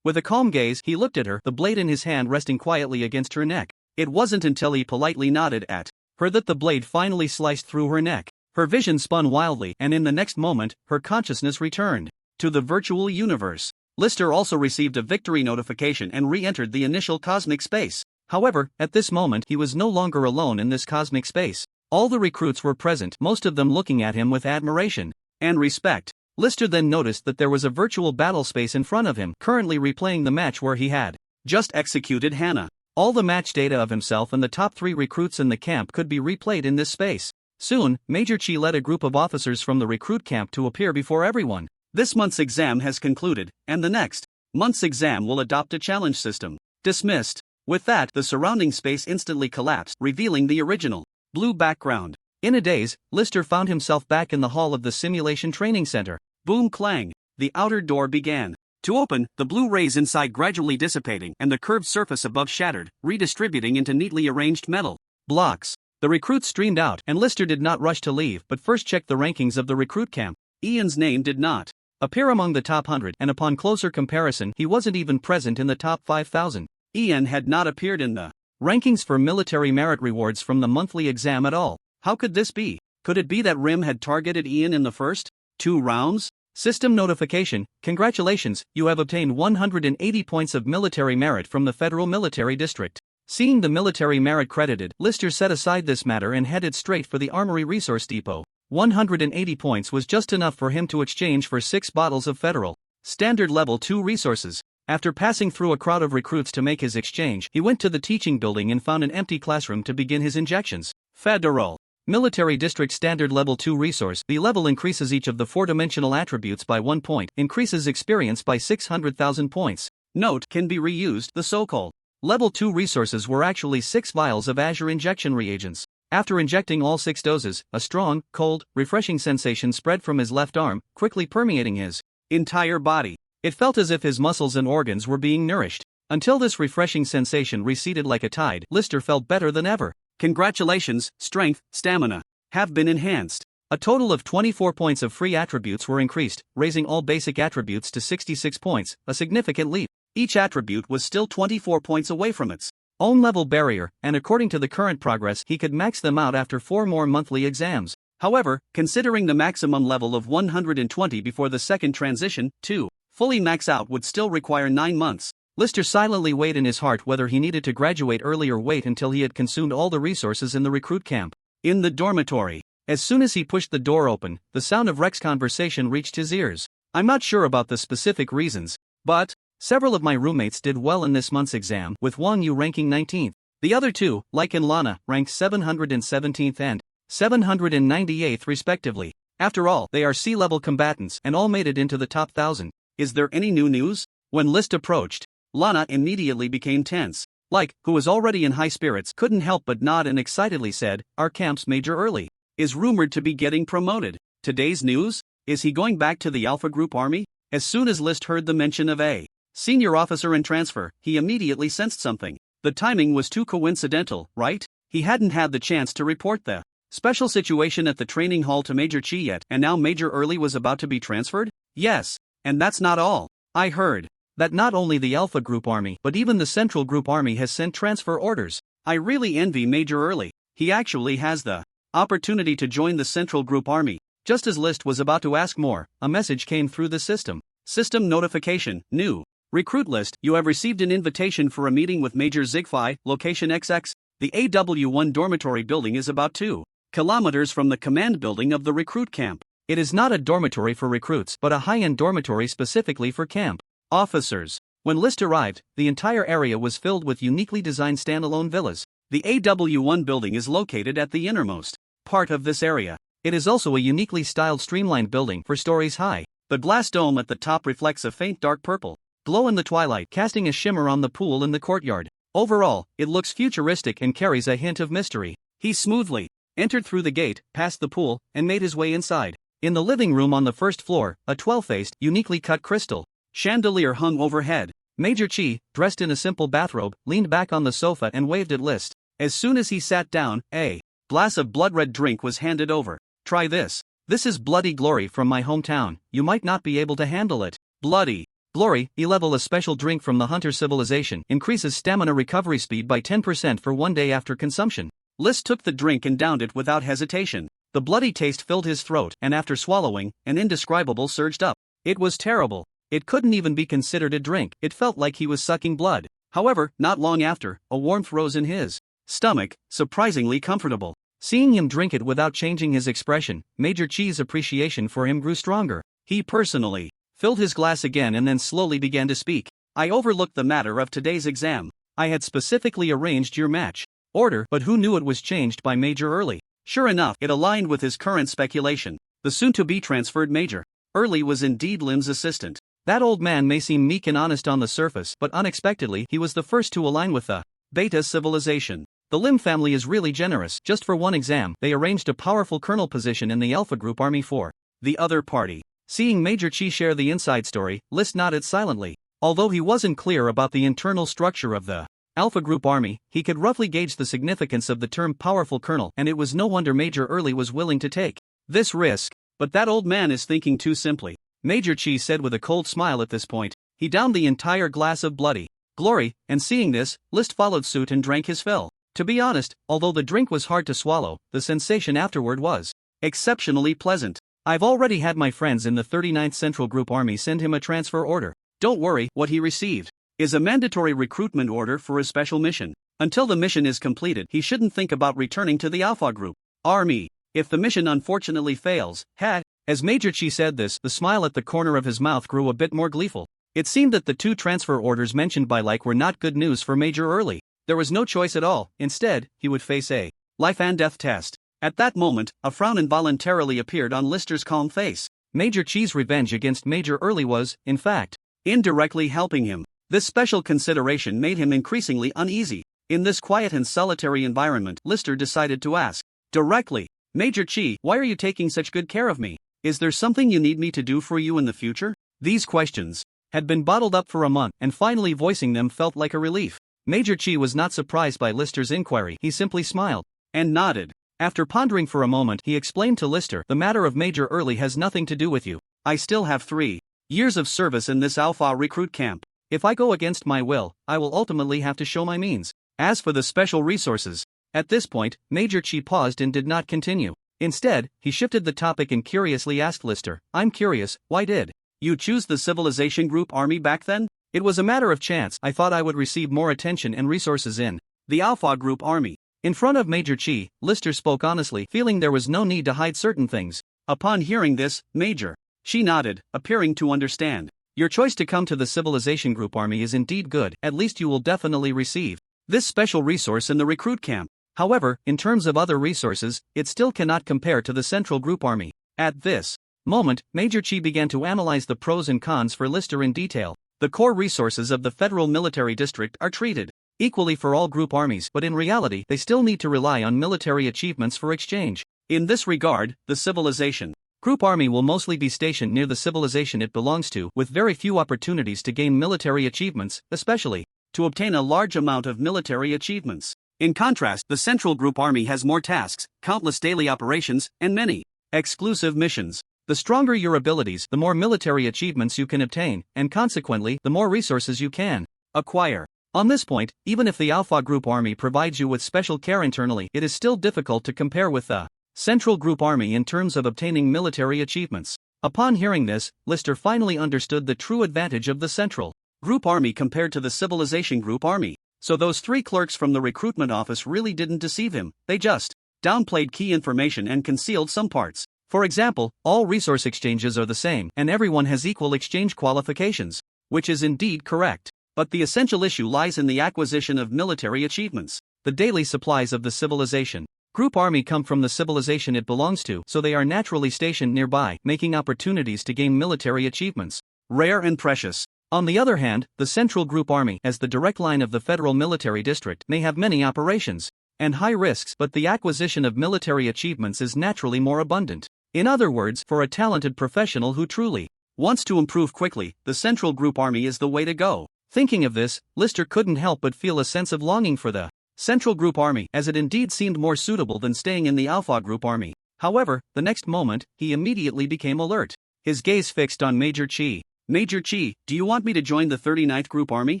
With a calm gaze, he looked at her, the blade in his hand resting quietly against her neck. It wasn't until he politely nodded at her that the blade finally sliced through her neck. Her vision spun wildly, and in the next moment, her consciousness returned to the virtual universe. Lister also received a victory notification and re-entered the initial cosmic space. However, at this moment he was no longer alone in this cosmic space. All the recruits were present, most of them looking at him with admiration and respect. Lister then noticed that there was a virtual battle space in front of him, currently replaying the match where he had just executed Hannah. All the match data of himself and the top 3 recruits in the camp could be replayed in this space. Soon, Major Chi led a group of officers from the recruit camp to appear before everyone. This month's exam has concluded, and the next month's exam will adopt a challenge system. Dismissed. With that, the surrounding space instantly collapsed, revealing the original blue background. In a daze, Lister found himself back in the hall of the simulation training center. Boom clang. The outer door began to open, the blue rays inside gradually dissipating and the curved surface above shattered, redistributing into neatly arranged metal blocks. The recruits streamed out, and Lister did not rush to leave but first checked the rankings of the recruit camp. Ian's name did not appear among the top 100, and upon closer comparison he wasn't even present in the top 5,000. Ian had not appeared in the rankings for military merit rewards from the monthly exam at all. How could this be? Could it be that RIM had targeted Ian in the first 2 rounds? System notification: congratulations, you have obtained 180 points of military merit from the Federal Military District. Seeing the military merit credited, Lister set aside this matter and headed straight for the Armory Resource Depot. 180 points was just enough for him to exchange for 6 bottles of Federal Standard Level 2 resources. After passing through a crowd of recruits to make his exchange, he went to the teaching building and found an empty classroom to begin his injections. Federal Military District Standard Level 2 resource. The level increases each of the 4-dimensional attributes by 1 point, increases experience by 600,000 points. Note: can be reused. The so-called Level 2 resources were actually 6 vials of Azure injection reagents. After injecting all 6 doses, a strong, cold, refreshing sensation spread from his left arm, quickly permeating his entire body. It felt as if his muscles and organs were being nourished. Until this refreshing sensation receded like a tide, Lister felt better than ever. Congratulations, strength, stamina have been enhanced. A total of 24 points of free attributes were increased, raising all basic attributes to 66 points, a significant leap. Each attribute was still 24 points away from its own level barrier, and according to the current progress he could max them out after 4 more monthly exams. However, considering the maximum level of 120 before the second transition, to fully max out would still require 9 months. Lister silently weighed in his heart whether he needed to graduate early or wait until he had consumed all the resources in the recruit camp. In the dormitory, as soon as he pushed the door open, the sound of Rex's conversation reached his ears. I'm not sure about the specific reasons, but several of my roommates did well in this month's exam, with Wang Yu ranking 19th. The other 2, like and Lana, ranked 717th and 798th respectively. After all, they are sea-level combatants and all made it into the top 1,000. Is there any new news? When List approached, Lana immediately became tense. Like, who was already in high spirits, couldn't help but nod and excitedly said, our camp's Major Early is rumored to be getting promoted. Today's news? Is he going back to the Alpha Group Army? As soon as List heard the mention of a senior officer in transfer, he immediately sensed something. The timing was too coincidental, right? He hadn't had the chance to report the special situation at the training hall to Major Chi yet, and now Major Early was about to be transferred? Yes, and that's not all. I heard that not only the Alpha Group Army, but even the Central Group Army has sent transfer orders. I really envy Major Early. He actually has the opportunity to join the Central Group Army. Just as List was about to ask more, a message came through the system. System notification: new recruit list. You have received an invitation for a meeting with Major Zigfi, location XX. The AW1 dormitory building is about 2 kilometers from the command building of the recruit camp. It is not a dormitory for recruits, but a high-end dormitory specifically for camp officers. When List arrived, the entire area was filled with uniquely designed standalone villas. The AW1 building is located at the innermost part of this area. It is also a uniquely styled streamlined building 4 stories high. The glass dome at the top reflects a faint dark purple glow in the twilight, casting a shimmer on the pool in the courtyard. Overall, it looks futuristic and carries a hint of mystery. He smoothly entered through the gate, past the pool, and made his way inside. In the living room on the first floor, a 12-faced, uniquely cut crystal chandelier hung overhead. Major Chi, dressed in a simple bathrobe, leaned back on the sofa and waved at List. As soon as he sat down, a glass of blood-red drink was handed over. Try this. This is Bloody Glory from my hometown, you might not be able to handle it. Bloody Glory, E-level, a special drink from the Hunter civilization, increases stamina recovery speed by 10% for 1 day after consumption. List took the drink and downed it without hesitation. The bloody taste filled his throat, and after swallowing, an indescribable surged up. It was terrible. It couldn't even be considered a drink, it felt like he was sucking blood. However, not long after, a warmth rose in his stomach, surprisingly comfortable. Seeing him drink it without changing his expression, Major Chi's appreciation for him grew stronger. He personally filled his glass again and then slowly began to speak. I overlooked the matter of today's exam. I had specifically arranged your match order, but who knew it was changed by Major Early? Sure enough, it aligned with his current speculation. The soon-to-be transferred Major Early was indeed Lim's assistant. That old man may seem meek and honest on the surface, but unexpectedly, he was the first to align with the Beta civilization. The Lim family is really generous. Just for one exam, they arranged a powerful colonel position in the Alpha Group Army for the other party. Seeing Major Chi share the inside story, List nodded silently. Although he wasn't clear about the internal structure of the Alpha Group Army, he could roughly gauge the significance of the term powerful colonel, and it was no wonder Major Early was willing to take this risk. But that old man is thinking too simply, Major Chi said with a cold smile at this point. He downed the entire glass of Bloody Glory, and seeing this, List followed suit and drank his fill. To be honest, although the drink was hard to swallow, the sensation afterward was exceptionally pleasant. I've already had my friends in the 39th Central Group Army send him a transfer order. Don't worry, what he received is a mandatory recruitment order for a special mission. Until the mission is completed, he shouldn't think about returning to the Alpha Group Army. If the mission unfortunately fails, as Major Chi said this, the smile at the corner of his mouth grew a bit more gleeful. It seemed that the 2 transfer orders mentioned by Like were not good news for Major Early. There was no choice at all. Instead, he would face a life and death test. At that moment, a frown involuntarily appeared on Lister's calm face. Major Chi's revenge against Major Early was, in fact, indirectly helping him. This special consideration made him increasingly uneasy. In this quiet and solitary environment, Lister decided to ask directly, Major Chi, why are you taking such good care of me? Is there something you need me to do for you in the future? These questions had been bottled up for a month, and finally voicing them felt like a relief. Major Chi was not surprised by Lister's inquiry. He simply smiled and nodded. After pondering for a moment, he explained to Lister, the matter of Major Early has nothing to do with you. I still have 3 years of service in this Alpha recruit camp. If I go against my will, I will ultimately have to show my means. As for the special resources, at this point, Major Chi paused and did not continue. Instead, he shifted the topic and curiously asked Lister, I'm curious, why did you choose the Civilization Group Army back then? It was a matter of chance. I thought I would receive more attention and resources in the Alpha Group Army. In front of Major Chi, Lister spoke honestly, feeling there was no need to hide certain things. Upon hearing this, Major Chi nodded, appearing to understand. Your choice to come to the Civilization Group Army is indeed good. At least you will definitely receive this special resource in the recruit camp. However, in terms of other resources, it still cannot compare to the Central Group Army. At this moment, Major Chi began to analyze the pros and cons for Lister in detail. The core resources of the Federal Military District are treated equally for all group armies, but in reality, they still need to rely on military achievements for exchange. In this regard, the Civilization Group Army will mostly be stationed near the civilization it belongs to, with very few opportunities to gain military achievements, especially to obtain a large amount of military achievements. In contrast, the Central Group Army has more tasks, countless daily operations, and many exclusive missions. The stronger your abilities, the more military achievements you can obtain, and consequently, the more resources you can acquire. On this point, even if the Alpha Group Army provides you with special care internally, it is still difficult to compare with the Central Group Army in terms of obtaining military achievements. Upon hearing this, Lister finally understood the true advantage of the Central Group Army compared to the Civilization Group Army. So those 3 clerks from the recruitment office really didn't deceive him, they just downplayed key information and concealed some parts. For example, all resource exchanges are the same, and everyone has equal exchange qualifications, which is indeed correct. But the essential issue lies in the acquisition of military achievements. The daily supplies of the Civilization Group Army come from the civilization it belongs to, so they are naturally stationed nearby, making opportunities to gain military achievements rare and precious. On the other hand, the Central Group Army, as the direct line of the Federal Military District, may have many operations and high risks, but the acquisition of military achievements is naturally more abundant. In other words, for a talented professional who truly wants to improve quickly, the Central Group Army is the way to go. Thinking of this, Lister couldn't help but feel a sense of longing for the Central Group Army, as it indeed seemed more suitable than staying in the Alpha Group Army. However, the next moment, he immediately became alert. His gaze fixed on Major Chi. Major Chi, do you want me to join the 39th Group Army?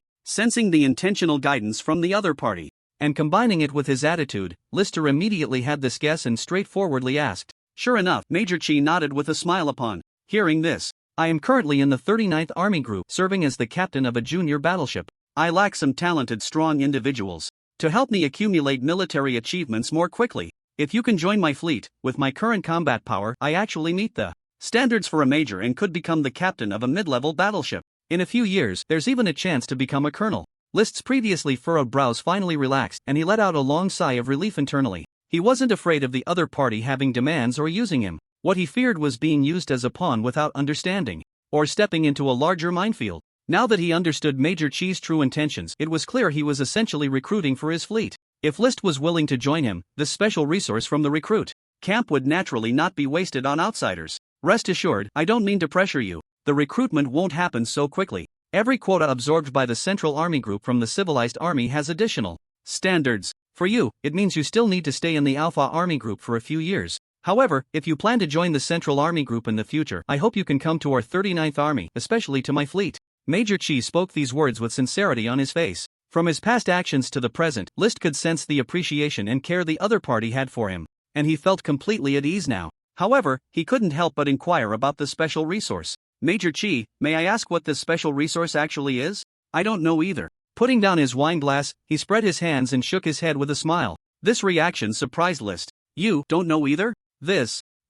Sensing the intentional guidance from the other party, and combining it with his attitude, Lister immediately had this guess and straightforwardly asked. Sure enough, Major Chi nodded with a smile upon hearing this. I am currently in the 39th Army Group, serving as the captain of a junior battleship. I lack some talented, strong individuals to help me accumulate military achievements more quickly. If you can join my fleet, with my current combat power, I actually meet the standards for a major and could become the captain of a mid-level battleship. In a few years, there's even a chance to become a colonel. List's previously furrowed brows finally relaxed, and he let out a long sigh of relief internally. He wasn't afraid of the other party having demands or using him. What he feared was being used as a pawn without understanding, or stepping into a larger minefield. Now that he understood Major Chi's true intentions, it was clear he was essentially recruiting for his fleet. If List was willing to join him, this special resource from the recruit camp would naturally not be wasted on outsiders. Rest assured, I don't mean to pressure you. The recruitment won't happen so quickly. Every quota absorbed by the Central Army Group from the civilized army has additional standards. For you, it means you still need to stay in the Alpha Army Group for a few years. However, if you plan to join the Central Army Group in the future, I hope you can come to our 39th Army, especially to my fleet. Major Chi spoke these words with sincerity on his face. From his past actions to the present, List could sense the appreciation and care the other party had for him, and he felt completely at ease now. However, he couldn't help but inquire about the special resource. Major Chi, may I ask what this special resource actually is? I don't know either. Putting down his wine glass, he spread his hands and shook his head with a smile. This reaction surprised List. You don't know either?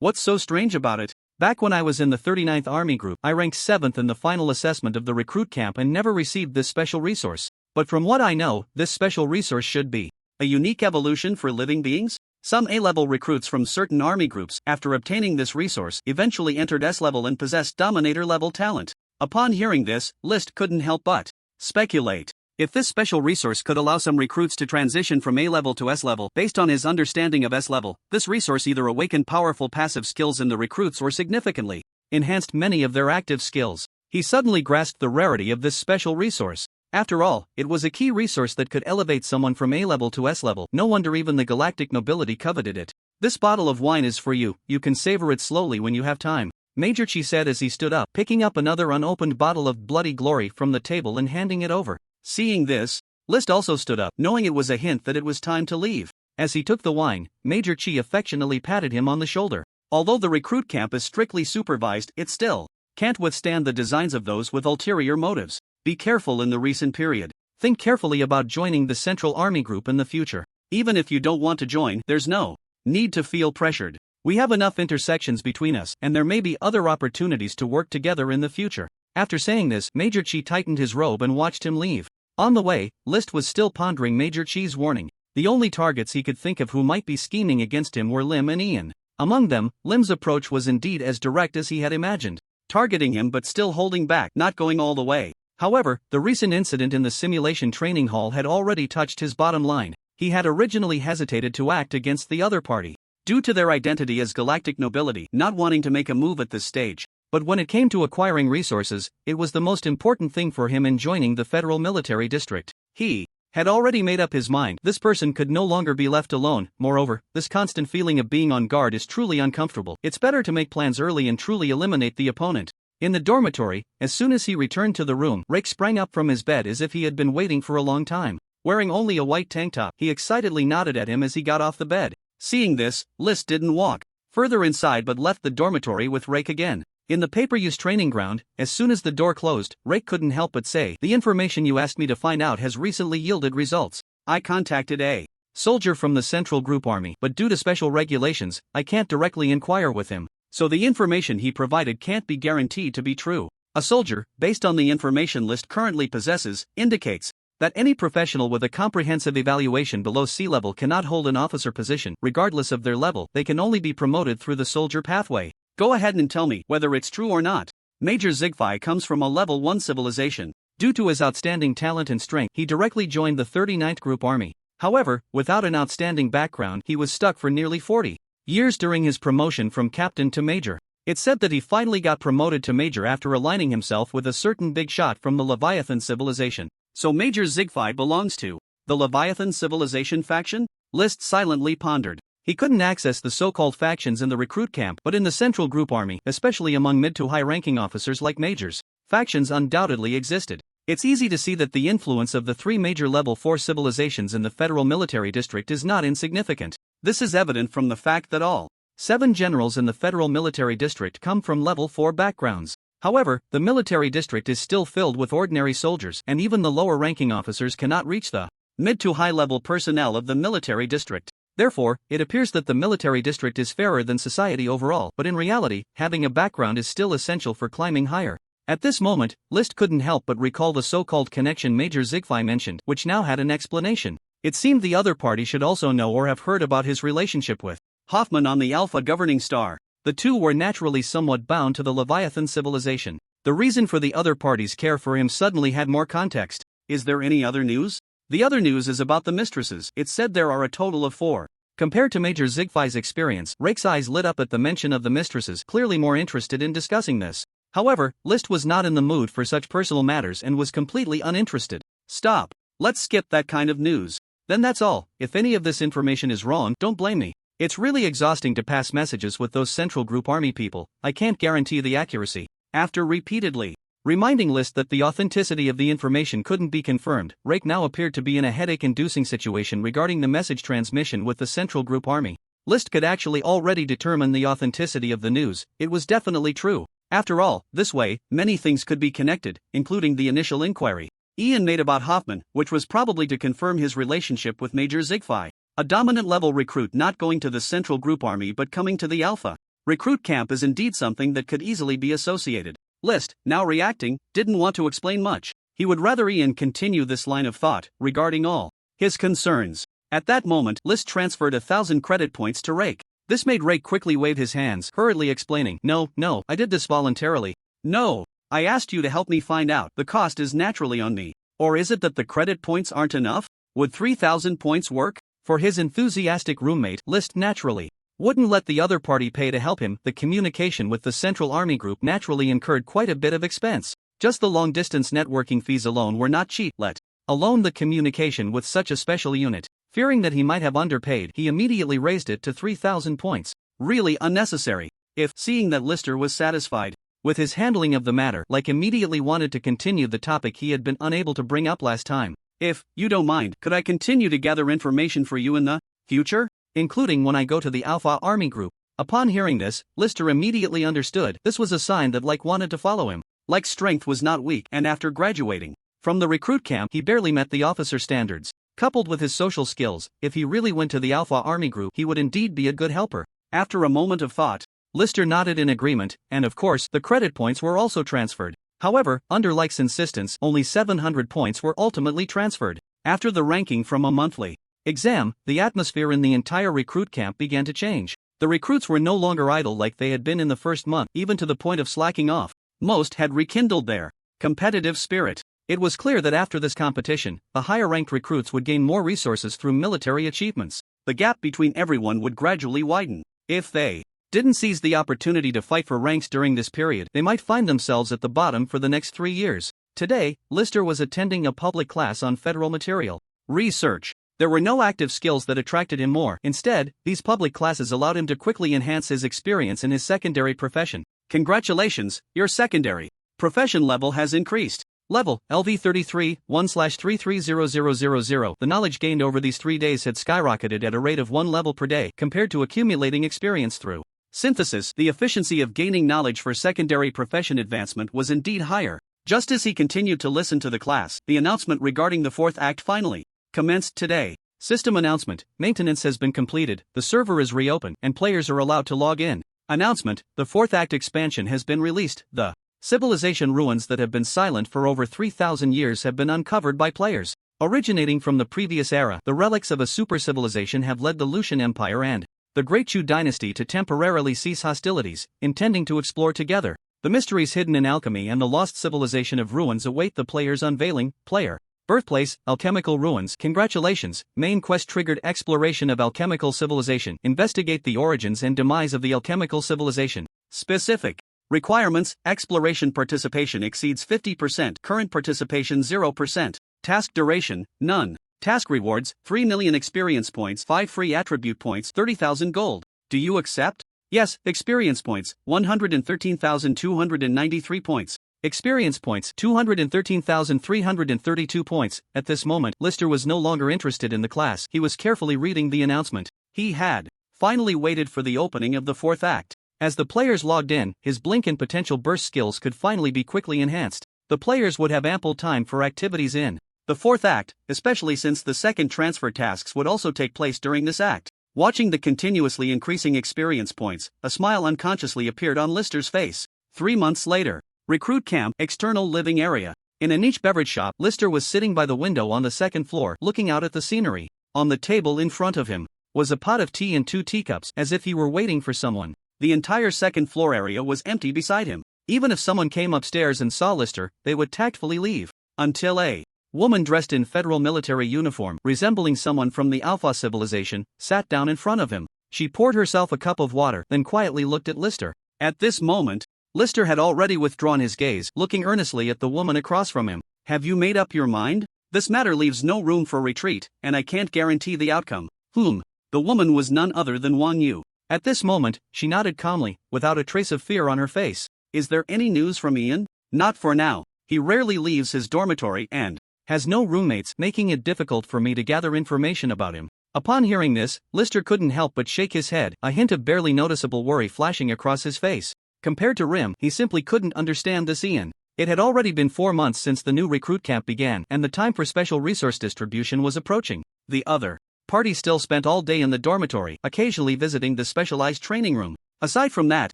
What's so strange about it? Back when I was in the 39th Army Group, I ranked 7th in the final assessment of the recruit camp and never received this special resource. But from what I know, this special resource should be a unique evolution for living beings? Some A-level recruits from certain army groups, after obtaining this resource, eventually entered S-level and possessed Dominator-level talent. Upon hearing this, List couldn't help but speculate. If this special resource could allow some recruits to transition from A-level to S-level based on his understanding of S-level, this resource either awakened powerful passive skills in the recruits or significantly enhanced many of their active skills. He suddenly grasped the rarity of this special resource. After all, it was a key resource that could elevate someone from A-level to S-level. No wonder even the galactic nobility coveted it. This bottle of wine is for you, you can savor it slowly when you have time. Major Chi said as he stood up, picking up another unopened bottle of bloody glory from the table and handing it over. Seeing this, List also stood up, knowing it was a hint that it was time to leave. As he took the wine, Major Chi affectionately patted him on the shoulder. Although the recruit camp is strictly supervised, it still can't withstand the designs of those with ulterior motives. Be careful in the recent period. Think carefully about joining the Central Army Group in the future. Even if you don't want to join, there's no need to feel pressured. We have enough intersections between us, and there may be other opportunities to work together in the future. After saying this, Major Chi tightened his robe and watched him leave. On the way, List was still pondering Major Chi's warning. The only targets he could think of who might be scheming against him were Lim and Ian. Among them, Lim's approach was indeed as direct as he had imagined. Targeting him but still holding back, not going all the way. However, the recent incident in the simulation training hall had already touched his bottom line. He had originally hesitated to act against the other party, due to their identity as galactic nobility, not wanting to make a move at this stage. But when it came to acquiring resources, it was the most important thing for him in joining the Federal Military District. He had already made up his mind. This person could no longer be left alone. Moreover, this constant feeling of being on guard is truly uncomfortable. It's better to make plans early and truly eliminate the opponent. In the dormitory, as soon as he returned to the room, Rake sprang up from his bed as if he had been waiting for a long time. Wearing only a white tank top, he excitedly nodded at him as he got off the bed. Seeing this, List didn't walk further inside but left the dormitory with Rake again. In the pay-per-use training ground, as soon as the door closed, Rake couldn't help but say, "The information you asked me to find out has recently yielded results. I contacted a soldier from the Central Group Army, but due to special regulations, I can't directly inquire with him. So the information he provided can't be guaranteed to be true. A soldier, based on the information List currently possesses, indicates that any professional with a comprehensive evaluation below sea level cannot hold an officer position. Regardless of their level, they can only be promoted through the soldier pathway. Go ahead and tell me whether it's true or not." Major Zigfi comes from a level 1 civilization. Due to his outstanding talent and strength, he directly joined the 39th Group Army. However, without an outstanding background, he was stuck for nearly 40 years during his promotion from captain to major. It's said that he finally got promoted to major after aligning himself with a certain big shot from the Leviathan civilization. So Major Zigfi belongs to the Leviathan civilization faction? List silently pondered. He couldn't access the so-called factions in the recruit camp, but in the central group army, especially among mid to high-ranking officers like majors, factions undoubtedly existed. It's easy to see that the influence of the 3 major level 4 civilizations in the federal military district is not insignificant. This is evident from the fact that all 7 generals in the federal military district come from level 4 backgrounds. However, the military district is still filled with ordinary soldiers, and even the lower-ranking officers cannot reach the mid to high-level personnel of the military district. Therefore, it appears that the military district is fairer than society overall, but in reality, having a background is still essential for climbing higher. At this moment, List couldn't help but recall the so-called connection Major Zigfai mentioned, which now had an explanation. It seemed the other party should also know or have heard about his relationship with Hoffman on the Alpha governing star. The two were naturally somewhat bound to the Leviathan civilization. The reason for the other party's care for him suddenly had more context. Is there any other news? The other news is about the mistresses. It's said there are a total of 4. Compared to Major Zigfai's experience, Rake's eyes lit up at the mention of the mistresses, clearly more interested in discussing this. However, List was not in the mood for such personal matters and was completely uninterested. Stop. Let's skip that kind of news. Then that's all. If any of this information is wrong, don't blame me. It's really exhausting to pass messages with those Central Group Army people. I can't guarantee the accuracy. After repeatedly reminding List that the authenticity of the information couldn't be confirmed, Rake now appeared to be in a headache-inducing situation regarding the message transmission with the Central Group Army. List could actually already determine the authenticity of the news. It was definitely true. After all, this way, many things could be connected, including the initial inquiry Ian made about Hoffman, which was probably to confirm his relationship with Major Zigfai. A dominant-level recruit not going to the Central Group Army but coming to the Alpha recruit camp is indeed something that could easily be associated. List, now reacting, didn't want to explain much. He would rather Ian continue this line of thought regarding all his concerns. At that moment, List transferred 1,000 credit points to Rake. This made Rake quickly wave his hands, hurriedly explaining, No, I did this voluntarily. No, I asked you to help me find out. The cost is naturally on me. Or is it that the credit points aren't enough? Would 3,000 points work? For his enthusiastic roommate, List naturally wouldn't let the other party pay to help him. The communication with the Central Army Group naturally incurred quite a bit of expense. Just the long-distance networking fees alone were not cheap, let alone the communication with such a special unit. Fearing that he might have underpaid, he immediately raised it to 3,000 points. Really unnecessary. Seeing that Lister was satisfied with his handling of the matter, Like immediately wanted to continue the topic he had been unable to bring up last time. If you don't mind, could I continue to gather information for you in the future? Including when I go to the Alpha Army Group. Upon hearing this, Lister immediately understood this was a sign that Like wanted to follow him. Like's strength was not weak, and after graduating from the recruit camp, he barely met the officer standards. Coupled with his social skills, if he really went to the Alpha Army Group, he would indeed be a good helper. After a moment of thought, Lister nodded in agreement, and of course, the credit points were also transferred. However, under Like's insistence, only 700 points were ultimately transferred. After the ranking from a monthly exam, the atmosphere in the entire recruit camp began to change. The recruits were no longer idle like they had been in the first month, even to the point of slacking off. Most had rekindled their competitive spirit. It was clear that after this competition, the higher-ranked recruits would gain more resources through military achievements. The gap between everyone would gradually widen. If they didn't seize the opportunity to fight for ranks during this period, they might find themselves at the bottom for the next 3 years. Today, Lister was attending a public class on federal material research. There were no active skills that attracted him more. Instead, these public classes allowed him to quickly enhance his experience in his secondary profession. Congratulations, your secondary profession level has increased. Level, LV33, 1/330000. The knowledge gained over these 3 days had skyrocketed at a rate of 1 level per day compared to accumulating experience through synthesis. The efficiency of gaining knowledge for secondary profession advancement was indeed higher. Just as he continued to listen to the class, the announcement regarding the 4th act finally commenced today. System announcement, maintenance has been completed, the server is reopened, and players are allowed to log in. Announcement, the 4th act expansion has been released. The civilization ruins that have been silent for over 3,000 years have been uncovered by players. Originating from the previous era, the relics of a super civilization have led the Lucian Empire and the Great Chu dynasty to temporarily cease hostilities, intending to explore together the mysteries hidden in alchemy, and the lost civilization of ruins await the player's unveiling. Player birthplace, alchemical ruins. Congratulations, main quest triggered exploration of alchemical civilization. Investigate the origins and demise of the alchemical civilization. Specific requirements, exploration participation exceeds 50%, current participation 0%, task duration, none. Task rewards, 3 million experience points, 5 free attribute points, 30,000 gold. Do you accept? Yes, experience points, 113,293 points. Experience points, 213,332 points. At this moment, Lister was no longer interested in the class. He was carefully reading the announcement. He had finally waited for the opening of the fourth act. As the players logged in, his blink and potential burst skills could finally be quickly enhanced. The players would have ample time for activities in the fourth act, especially since the second transfer tasks would also take place during this act. Watching the continuously increasing experience points, a smile unconsciously appeared on Lister's face. 3 months later. Recruit Camp, External Living Area. In a niche beverage shop, Lister was sitting by the window on the second floor, looking out at the scenery. On the table in front of him was a pot of tea and 2 teacups, as if he were waiting for someone. The entire second floor area was empty beside him. Even if someone came upstairs and saw Lister, they would tactfully leave. Until a woman dressed in federal military uniform, resembling someone from the Alpha civilization, sat down in front of him. She poured herself a cup of water, then quietly looked at Lister. At this moment, Lister had already withdrawn his gaze, looking earnestly at the woman across from him. Have you made up your mind? This matter leaves no room for retreat, and I can't guarantee the outcome. The woman was none other than Wang Yu. At this moment, she nodded calmly, without a trace of fear on her face. Is there any news from Ian? Not for now. He rarely leaves his dormitory and has no roommates, making it difficult for me to gather information about him. Upon hearing this, Lister couldn't help but shake his head, a hint of barely noticeable worry flashing across his face. Compared to Rim, he simply couldn't understand this Ian. It had already been 4 months since the new recruit camp began, and the time for special resource distribution was approaching. The other party still spent all day in the dormitory, occasionally visiting the specialized training room. Aside from that,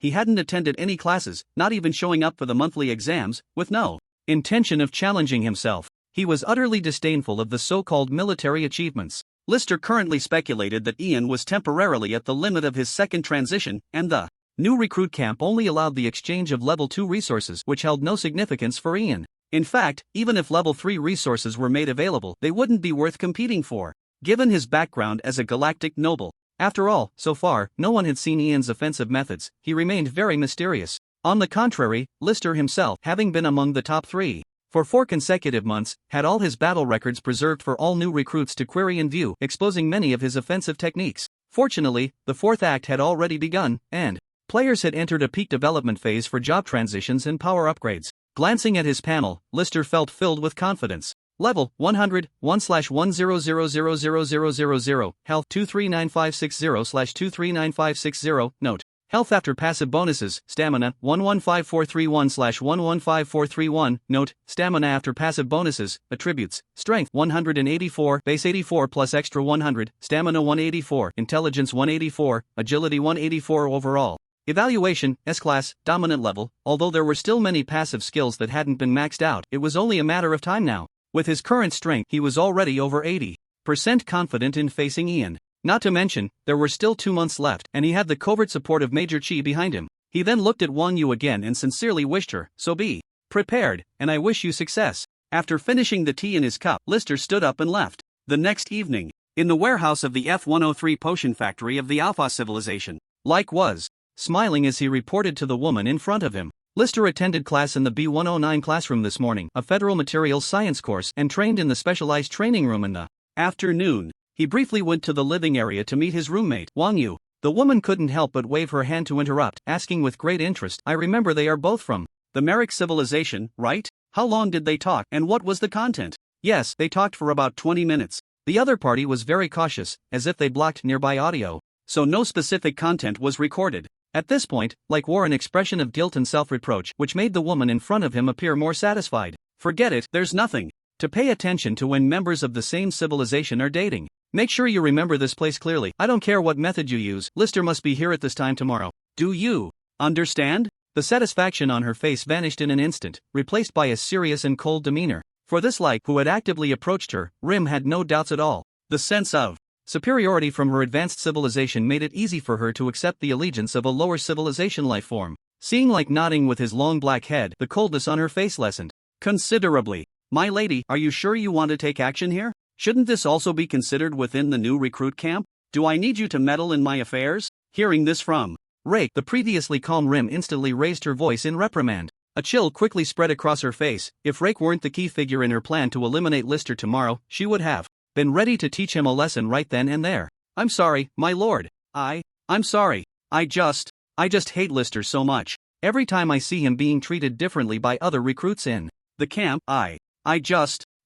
he hadn't attended any classes, not even showing up for the monthly exams, with no intention of challenging himself. He was utterly disdainful of the so-called military achievements. Lister currently speculated that Ian was temporarily at the limit of his second transition, and the new recruit camp only allowed the exchange of level 2 resources, which held no significance for Ian. In fact, even if level 3 resources were made available, they wouldn't be worth competing for, given his background as a galactic noble. After all, so far, no one had seen Ian's offensive methods. He remained very mysterious. On the contrary, Lister himself, having been among the top 3 for 4 consecutive months, had all his battle records preserved for all new recruits to query and view, exposing many of his offensive techniques. Fortunately, the fourth act had already begun, and players had entered a peak development phase for job transitions and power upgrades. Glancing at his panel, Lister felt filled with confidence. Level 100, 1/100000000, Health 239560/239560, Note. Health after passive bonuses, Stamina 115431/115431, Note. Stamina after passive bonuses, Attributes, Strength 184, Base 84 plus Extra 100, Stamina 184, Intelligence 184, Agility 184 overall. Evaluation, S-Class, Dominant Level. Although there were still many passive skills that hadn't been maxed out, it was only a matter of time now. With his current strength, he was already over 80% confident in facing Ian. Not to mention, there were still 2 months left, and he had the covert support of Major Chi behind him. He then looked at Wang Yu again and sincerely wished her, "So be prepared, and I wish you success." After finishing the tea in his cup, Lister stood up and left. The next evening, in the warehouse of the F-103 potion factory of the Alpha civilization, Like was smiling as he reported to the woman in front of him. Lister attended class in the B-109 classroom this morning, a federal materials science course, and trained in the specialized training room in the afternoon. He briefly went to the living area to meet his roommate, Wang Yu. The woman couldn't help but wave her hand to interrupt, asking with great interest, "I remember they are both from the Merrick civilization, right? How long did they talk, and what was the content?" "Yes, they talked for about 20 minutes. The other party was very cautious, as if they blocked nearby audio, so no specific content was recorded." At this point, Like wore an expression of guilt and self-reproach, which made the woman in front of him appear more satisfied. "Forget it, there's nothing to pay attention to when members of the same civilization are dating. Make sure you remember this place clearly. I don't care what method you use, Lister must be here at this time tomorrow. Do you understand?" The satisfaction on her face vanished in an instant, replaced by a serious and cold demeanor. For this Like, who had actively approached her, Rim had no doubts at all. The sense of superiority from her advanced civilization made it easy for her to accept the allegiance of a lower civilization life form. Seeing Like nodding with his long black head, the coldness on her face lessened considerably. "My lady, are you sure you want to take action here? Shouldn't this also be considered within the new recruit camp? Do I need you to meddle in my affairs?" Hearing this from Rake, the previously calm Rim instantly raised her voice in reprimand. A chill quickly spread across her face. If Rake weren't the key figure in her plan to eliminate Lister tomorrow, she would have been ready to teach him a lesson right then and there. I'm sorry, my lord. I'm sorry. I just hate Lister so much. Every time I see him being treated differently by other recruits in the camp, I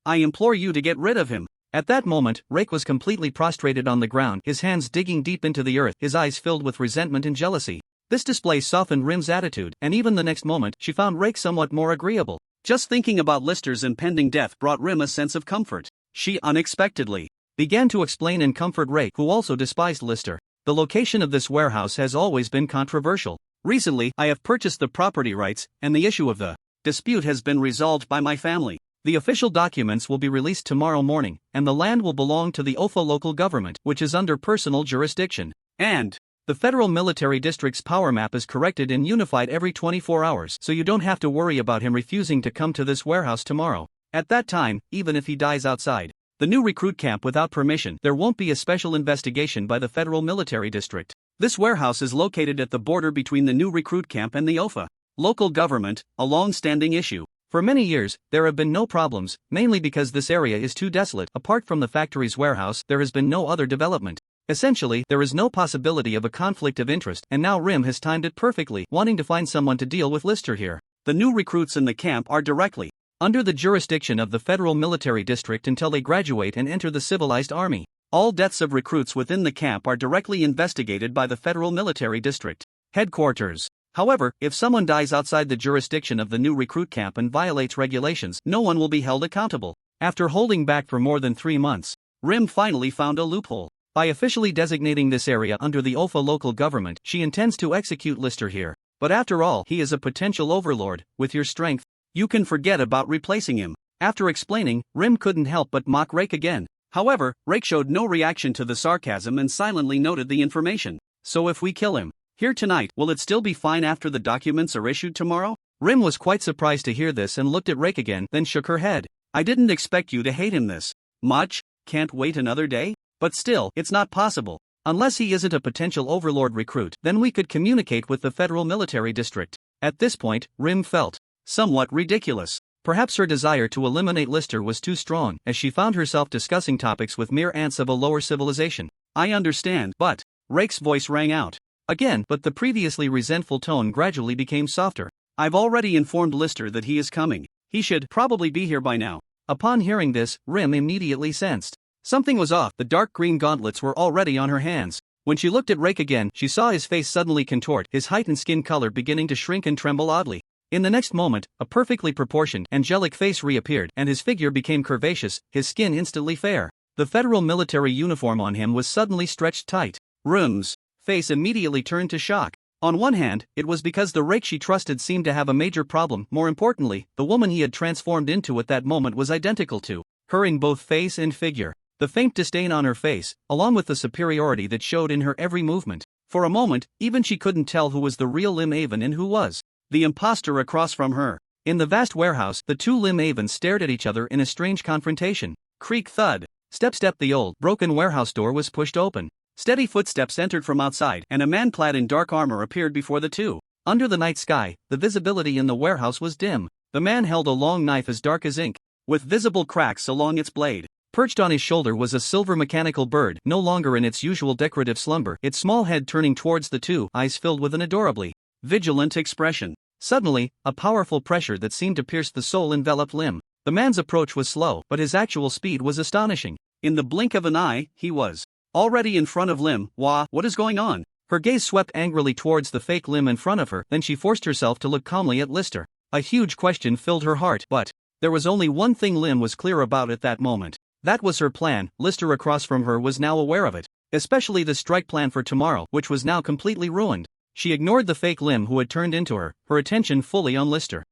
implore you to get rid of him. At that moment, Rake was completely prostrated on the ground, his hands digging deep into the earth, his eyes filled with resentment and jealousy. This display softened Rim's attitude, and even the next moment, she found Rake somewhat more agreeable. Just thinking about Lister's impending death brought Rim a sense of comfort. She unexpectedly began to explain and comfort Rake, who also despised Lister. The location of this warehouse has always been controversial. Recently, I have purchased the property rights, and the issue of the dispute has been resolved by my family. The official documents will be released tomorrow morning, and the land will belong to the Ofa local government, which is under personal jurisdiction. And the federal military district's power map is corrected and unified every 24 hours, so you don't have to worry about him refusing to come to this warehouse tomorrow. At that time, even if he dies outside the new recruit camp without permission, there won't be a special investigation by the federal military district. This warehouse is located at the border between the new recruit camp and the Ofa local government, a long-standing issue. For many years, there have been no problems, mainly because this area is too desolate. Apart from the factory's warehouse, there has been no other development. Essentially, there is no possibility of a conflict of interest, and now Rim has timed it perfectly, wanting to find someone to deal with Lister here. The new recruits in the camp are directly under the jurisdiction of the federal military district until they graduate and enter the civilized army. All deaths of recruits within the camp are directly investigated by the federal military district headquarters. However, if someone dies outside the jurisdiction of the new recruit camp and violates regulations, no one will be held accountable. After holding back for more than 3 months, Rim finally found a loophole. By officially designating this area under the Ofa local government, she intends to execute Lister here. But after all, he is a potential overlord. With your strength, you can forget about replacing him. After explaining, Rim couldn't help but mock Rake again. However, Rake showed no reaction to the sarcasm and silently noted the information. So if we kill him here tonight, will it still be fine after the documents are issued tomorrow? Rim was quite surprised to hear this and looked at Rake again, then shook her head. I didn't expect you to hate him this much. Can't wait another day? But still, it's not possible. Unless he isn't a potential overlord recruit, then we could communicate with the federal military district. At this point, Rim felt somewhat ridiculous. Perhaps her desire to eliminate Lister was too strong, as she found herself discussing topics with mere ants of a lower civilization. I understand, but Rake's voice rang out again, but the previously resentful tone gradually became softer. I've already informed Lister that he is coming. He should probably be here by now. Upon hearing this, Rim immediately sensed something was off. The dark green gauntlets were already on her hands. When she looked at Rake again, she saw his face suddenly contort, his heightened skin color beginning to shrink and tremble oddly. In the next moment, a perfectly proportioned, angelic face reappeared, and his figure became curvaceous, his skin instantly fair. The federal military uniform on him was suddenly stretched tight. Rim's face immediately turned to shock. On one hand, it was because the Rake she trusted seemed to have a major problem. More importantly, the woman he had transformed into at that moment was identical to her in both face and figure. The faint disdain on her face, along with the superiority that showed in her every movement. For a moment, even she couldn't tell who was the real Lim Avon and who was the imposter across from her. In the vast warehouse, the two Lim Avons stared at each other in a strange confrontation. Creak thud. Step. The old, broken warehouse door was pushed open. Steady footsteps entered from outside, and a man clad in dark armor appeared before the two. Under the night sky, the visibility in the warehouse was dim. The man held a long knife as dark as ink, with visible cracks along its blade. Perched on his shoulder was a silver mechanical bird, no longer in its usual decorative slumber, its small head turning towards the two, eyes filled with an adorably vigilant expression. Suddenly, a powerful pressure that seemed to pierce the soul enveloped Lim. The man's approach was slow, but his actual speed was astonishing. In the blink of an eye, he was already in front of Lim. What is going on? Her gaze swept angrily towards the fake Lim in front of her, then she forced herself to look calmly at Lister. A huge question filled her heart, but there was only one thing Lim was clear about at that moment. That was her plan. Lister across from her was now aware of it, especially the strike plan for tomorrow, which was now completely ruined. She ignored the fake Lim who had turned into her attention fully on Lister.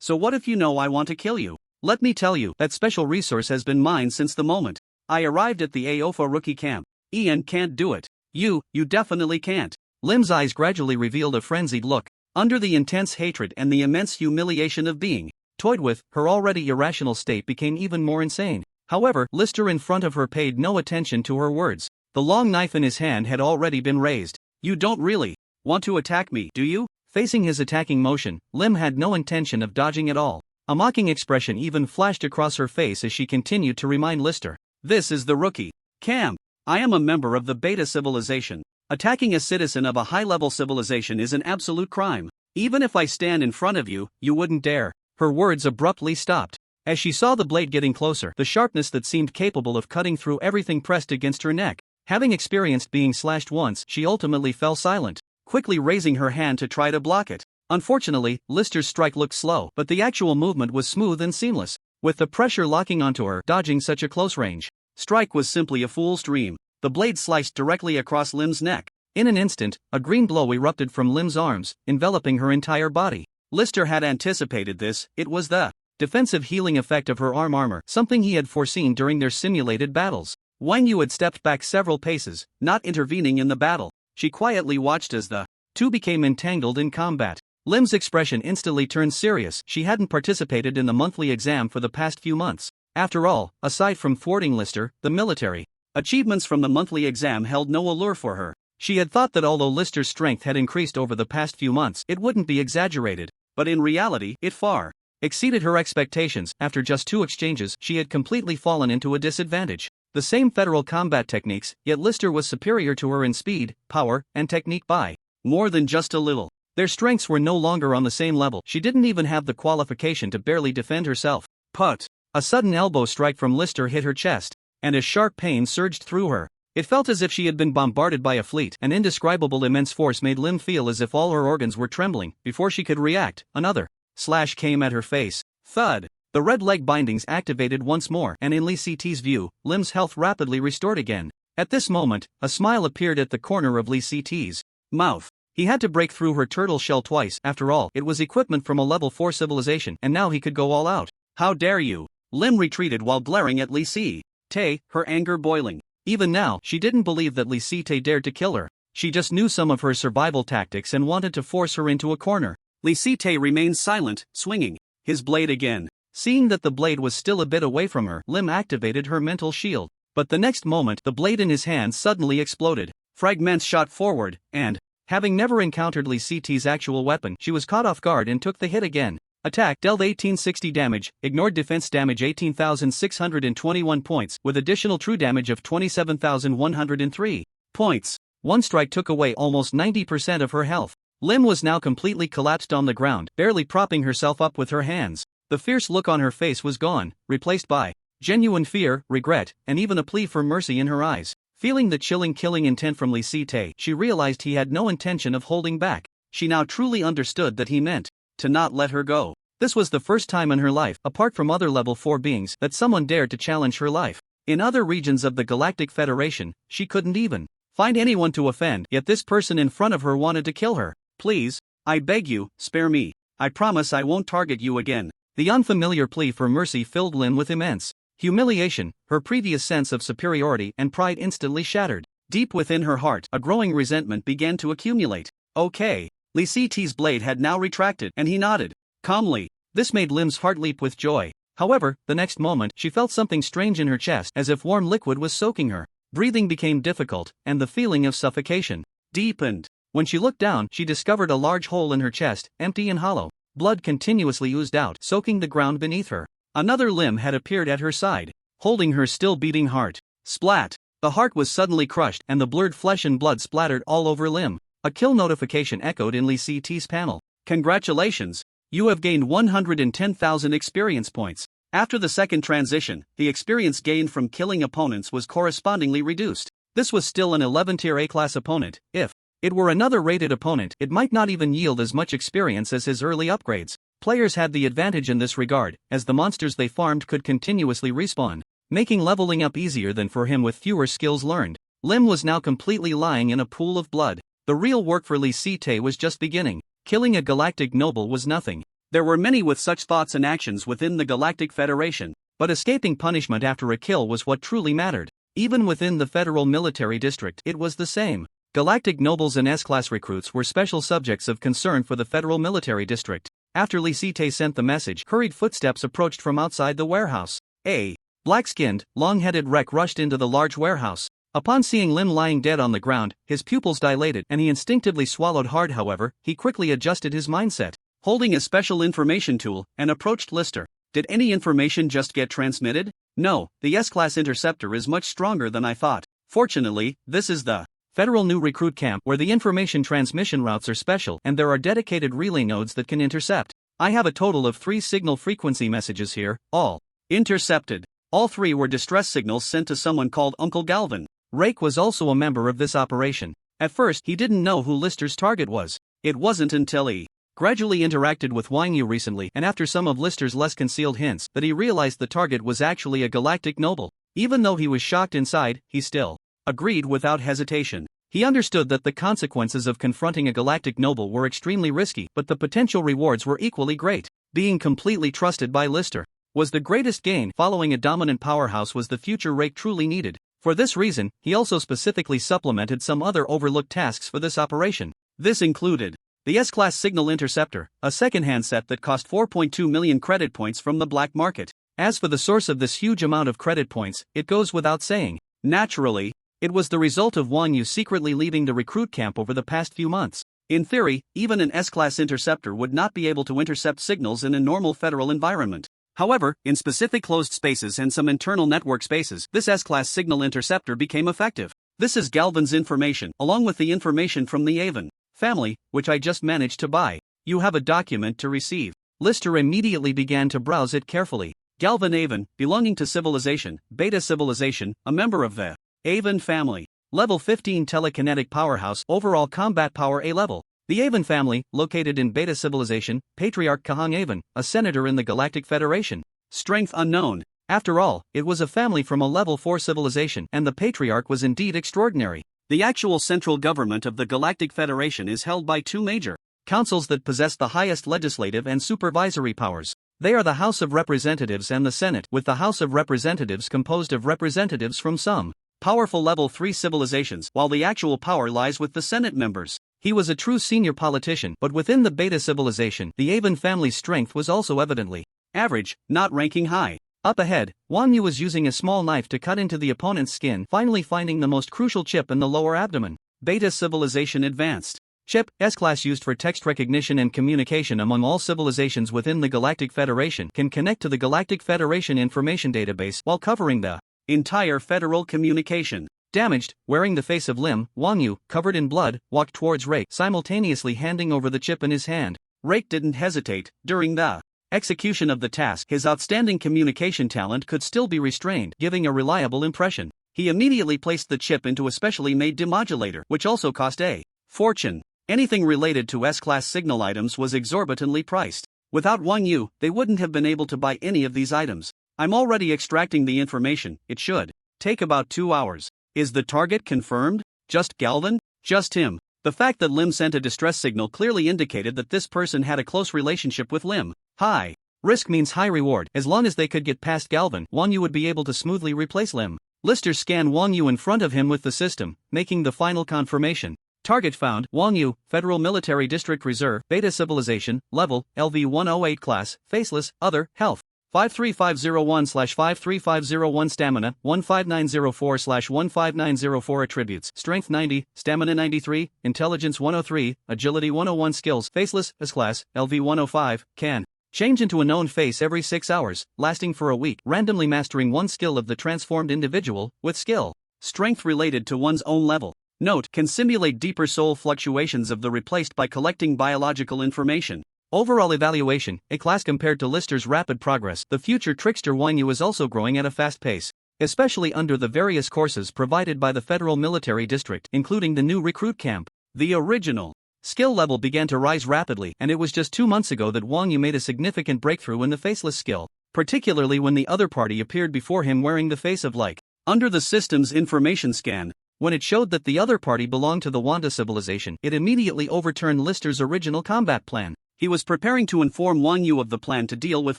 So what if you know I want to kill you? Let me tell you, that special resource has been mine since the moment I arrived at the AOFA rookie camp. Ian can't do it. You definitely can't. Lim's eyes gradually revealed a frenzied look. Under the intense hatred and the immense humiliation of being toyed with, her already irrational state became even more insane. However, Lister in front of her paid no attention to her words. The long knife in his hand had already been raised. You don't really want to attack me, do you? Facing his attacking motion, Lim had no intention of dodging at all. A mocking expression even flashed across her face as she continued to remind Lister This is the rookie. Camp. I am a member of the Beta civilization. Attacking a citizen of a high-level civilization is an absolute crime. Even if I stand in front of you, you wouldn't dare. Her words abruptly stopped. As she saw the blade getting closer, the sharpness that seemed capable of cutting through everything pressed against her neck. Having experienced being slashed once, she ultimately fell silent, quickly raising her hand to try to block it. Unfortunately, Lister's strike looked slow, but the actual movement was smooth and seamless. With the pressure locking onto her, dodging such a close range strike was simply a fool's dream. The blade sliced directly across Lim's neck. In an instant, a green glow erupted from Lim's arms, enveloping her entire body. Lister had anticipated this. It was the defensive healing effect of her armor, something he had foreseen during their simulated battles. Wang Yu had stepped back several paces, not intervening in the battle. She quietly watched as the two became entangled in combat. Lim's expression instantly turned serious. She hadn't participated in the monthly exam for the past few months. After all, aside from thwarting Lister, the military achievements from the monthly exam held no allure for her. She had thought that although Lister's strength had increased over the past few months, it wouldn't be exaggerated. But in reality, it far exceeded her expectations. After just 2 exchanges, she had completely fallen into a disadvantage. The same federal combat techniques, yet Lister was superior to her in speed, power, and technique by more than just a little. Their strengths were no longer on the same level. She didn't even have the qualification to barely defend herself. Put! A sudden elbow strike from Lister hit her chest, and a sharp pain surged through her. It felt as if she had been bombarded by a fleet. An indescribable immense force made Lim feel as if all her organs were trembling. Before she could react, another slash came at her face. Thud! The red leg bindings activated once more, and in Lee CT's view, Lim's health rapidly restored again. At this moment, a smile appeared at the corner of Lee CT's mouth. He had to break through her turtle shell twice. After all, it was equipment from a level 4 civilization, and now he could go all out. How dare you! Lim retreated while glaring at Lee CT, her anger boiling. Even now, she didn't believe that Lee CT dared to kill her. She just knew some of her survival tactics and wanted to force her into a corner. Lee CT remained silent, swinging his blade again. Seeing that the blade was still a bit away from her, Lim activated her mental shield. But the next moment, the blade in his hand suddenly exploded. Fragments shot forward, and, having never encountered Lee CT's actual weapon, she was caught off guard and took the hit again. Attack dealt 1860 damage, ignored defense damage 18,621 points, with additional true damage of 27,103 points. One strike took away almost 90% of her health. Lim was now completely collapsed on the ground, barely propping herself up with her hands. The fierce look on her face was gone, replaced by genuine fear, regret, and even a plea for mercy in her eyes. Feeling the chilling killing intent from Lee CT, she realized he had no intention of holding back. She now truly understood that he meant to not let her go. This was the first time in her life, apart from other level 4 beings, that someone dared to challenge her life. In other regions of the Galactic Federation, she couldn't even find anyone to offend, yet this person in front of her wanted to kill her. Please, I beg you, spare me. I promise I won't target you again. The unfamiliar plea for mercy filled Lim with immense humiliation. Her previous sense of superiority and pride instantly shattered. Deep within her heart, a growing resentment began to accumulate. Okay. Lee CT's blade had now retracted, and he nodded calmly. This made Lim's heart leap with joy. However, the next moment, she felt something strange in her chest, as if warm liquid was soaking her. Breathing became difficult, and the feeling of suffocation deepened. When she looked down, she discovered a large hole in her chest, empty and hollow. Blood continuously oozed out, soaking the ground beneath her. Another limb had appeared at her side, holding her still beating heart. Splat! The heart was suddenly crushed, and the blurred flesh and blood splattered all over Lim. A kill notification echoed in Lee CT's panel. Congratulations! You have gained 110,000 experience points. After the second transition, the experience gained from killing opponents was correspondingly reduced. This was still an 11-tier A-class opponent. If it were another rated opponent, it might not even yield as much experience as his early upgrades. Players had the advantage in this regard, as the monsters they farmed could continuously respawn, making leveling up easier than for him with fewer skills learned. Lim was now completely lying in a pool of blood. The real work for Lee CT was just beginning. Killing a galactic noble was nothing. There were many with such thoughts and actions within the Galactic Federation, but escaping punishment after a kill was what truly mattered. Even within the Federal Military District, it was the same. Galactic nobles and S-class recruits were special subjects of concern for the Federal Military District. After Lee CT sent the message, hurried footsteps approached from outside the warehouse. A black-skinned, long-headed wreck rushed into the large warehouse. Upon seeing Lim lying dead on the ground, his pupils dilated and he instinctively swallowed hard. However, he quickly adjusted his mindset, holding a special information tool, and approached Lister. Did any information just get transmitted? No, the S-Class Interceptor is much stronger than I thought. Fortunately, this is the Federal New Recruit Camp where the information transmission routes are special and there are dedicated relay nodes that can intercept. I have a total of 3 signal frequency messages here, all intercepted. All 3 were distress signals sent to someone called Uncle Galvin. Rake was also a member of this operation. At first, he didn't know who Lister's target was. It wasn't until he gradually interacted with Wang Yu recently and after some of Lister's less concealed hints that he realized the target was actually a galactic noble. Even though he was shocked inside, he still agreed without hesitation. He understood that the consequences of confronting a galactic noble were extremely risky, but the potential rewards were equally great. Being completely trusted by Lister was the greatest gain. Following a dominant powerhouse was the future Rake truly needed. For this reason, he also specifically supplemented some other overlooked tasks for this operation. This included the S-Class Signal Interceptor, a second-hand set that cost 4.2 million credit points from the black market. As for the source of this huge amount of credit points, it goes without saying. Naturally, it was the result of Wang Yu secretly leaving the recruit camp over the past few months. In theory, even an S-Class interceptor would not be able to intercept signals in a normal federal environment. However, in specific closed spaces and some internal network spaces, this S-Class signal interceptor became effective. This is Galvin's information, along with the information from the Avon family, which I just managed to buy. You have a document to receive. Lister immediately began to browse it carefully. Galvin Avon, belonging to Civilization, Beta Civilization, a member of the Avon family. Level 15 telekinetic powerhouse, overall combat power A level. The Avon family, located in Beta Civilization, Patriarch Kahang Avon, a senator in the Galactic Federation. Strength unknown. After all, it was a family from a level 4 civilization, and the Patriarch was indeed extraordinary. The actual central government of the Galactic Federation is held by 2 major councils that possess the highest legislative and supervisory powers. They are the House of Representatives and the Senate, with the House of Representatives composed of representatives from some powerful level 3 civilizations, while the actual power lies with the Senate members. He was a true senior politician, but within the Beta Civilization, the Avon family's strength was also evidently average, not ranking high. Up ahead, Wang Yu was using a small knife to cut into the opponent's skin, finally finding the most crucial chip in the lower abdomen. Beta Civilization Advanced Chip, S-Class used for text recognition and communication among all civilizations within the Galactic Federation, can connect to the Galactic Federation information database while covering the entire federal communication. Damaged, wearing the face of Lim, Wang Yu, covered in blood, walked towards Rake, simultaneously handing over the chip in his hand. Rake didn't hesitate. During the execution of the task, his outstanding communication talent could still be restrained, giving a reliable impression. He immediately placed the chip into a specially made demodulator, which also cost a fortune. Anything related to S-Class signal items was exorbitantly priced. Without Wang Yu, they wouldn't have been able to buy any of these items. I'm already extracting the information. It should take about 2 hours. Is the target confirmed? Just Galvin? Just him. The fact that Lim sent a distress signal clearly indicated that this person had a close relationship with Lim. High risk means high reward. As long as they could get past Galvin, Wang Yu would be able to smoothly replace Lim. Lister scanned Wang Yu in front of him with the system, making the final confirmation. Target found, Wang Yu, Federal Military District Reserve, Beta Civilization, Level, LV-108 Class, Faceless, Other, Health. 53501/53501 Stamina, 15904/15904 Attributes, Strength 90, Stamina 93, Intelligence 103, Agility 101 Skills, Faceless, S-Class, LV-105, can change into a known face every 6 hours, lasting for a week, randomly mastering one skill of the transformed individual, with skill strength related to one's own level. Note, can simulate deeper soul fluctuations of the replaced by collecting biological information. Overall evaluation, A class compared to Lister's rapid progress. The future trickster Wang Yu is also growing at a fast pace, especially under the various courses provided by the Federal Military District, including the new recruit camp. The original skill level began to rise rapidly, and it was just 2 months ago that Wang Yu made a significant breakthrough in the faceless skill, particularly when the other party appeared before him wearing the face of like. Under the system's information scan, when it showed that the other party belonged to the Wanda civilization, it immediately overturned Lister's original combat plan. He was preparing to inform Wang Yu of the plan to deal with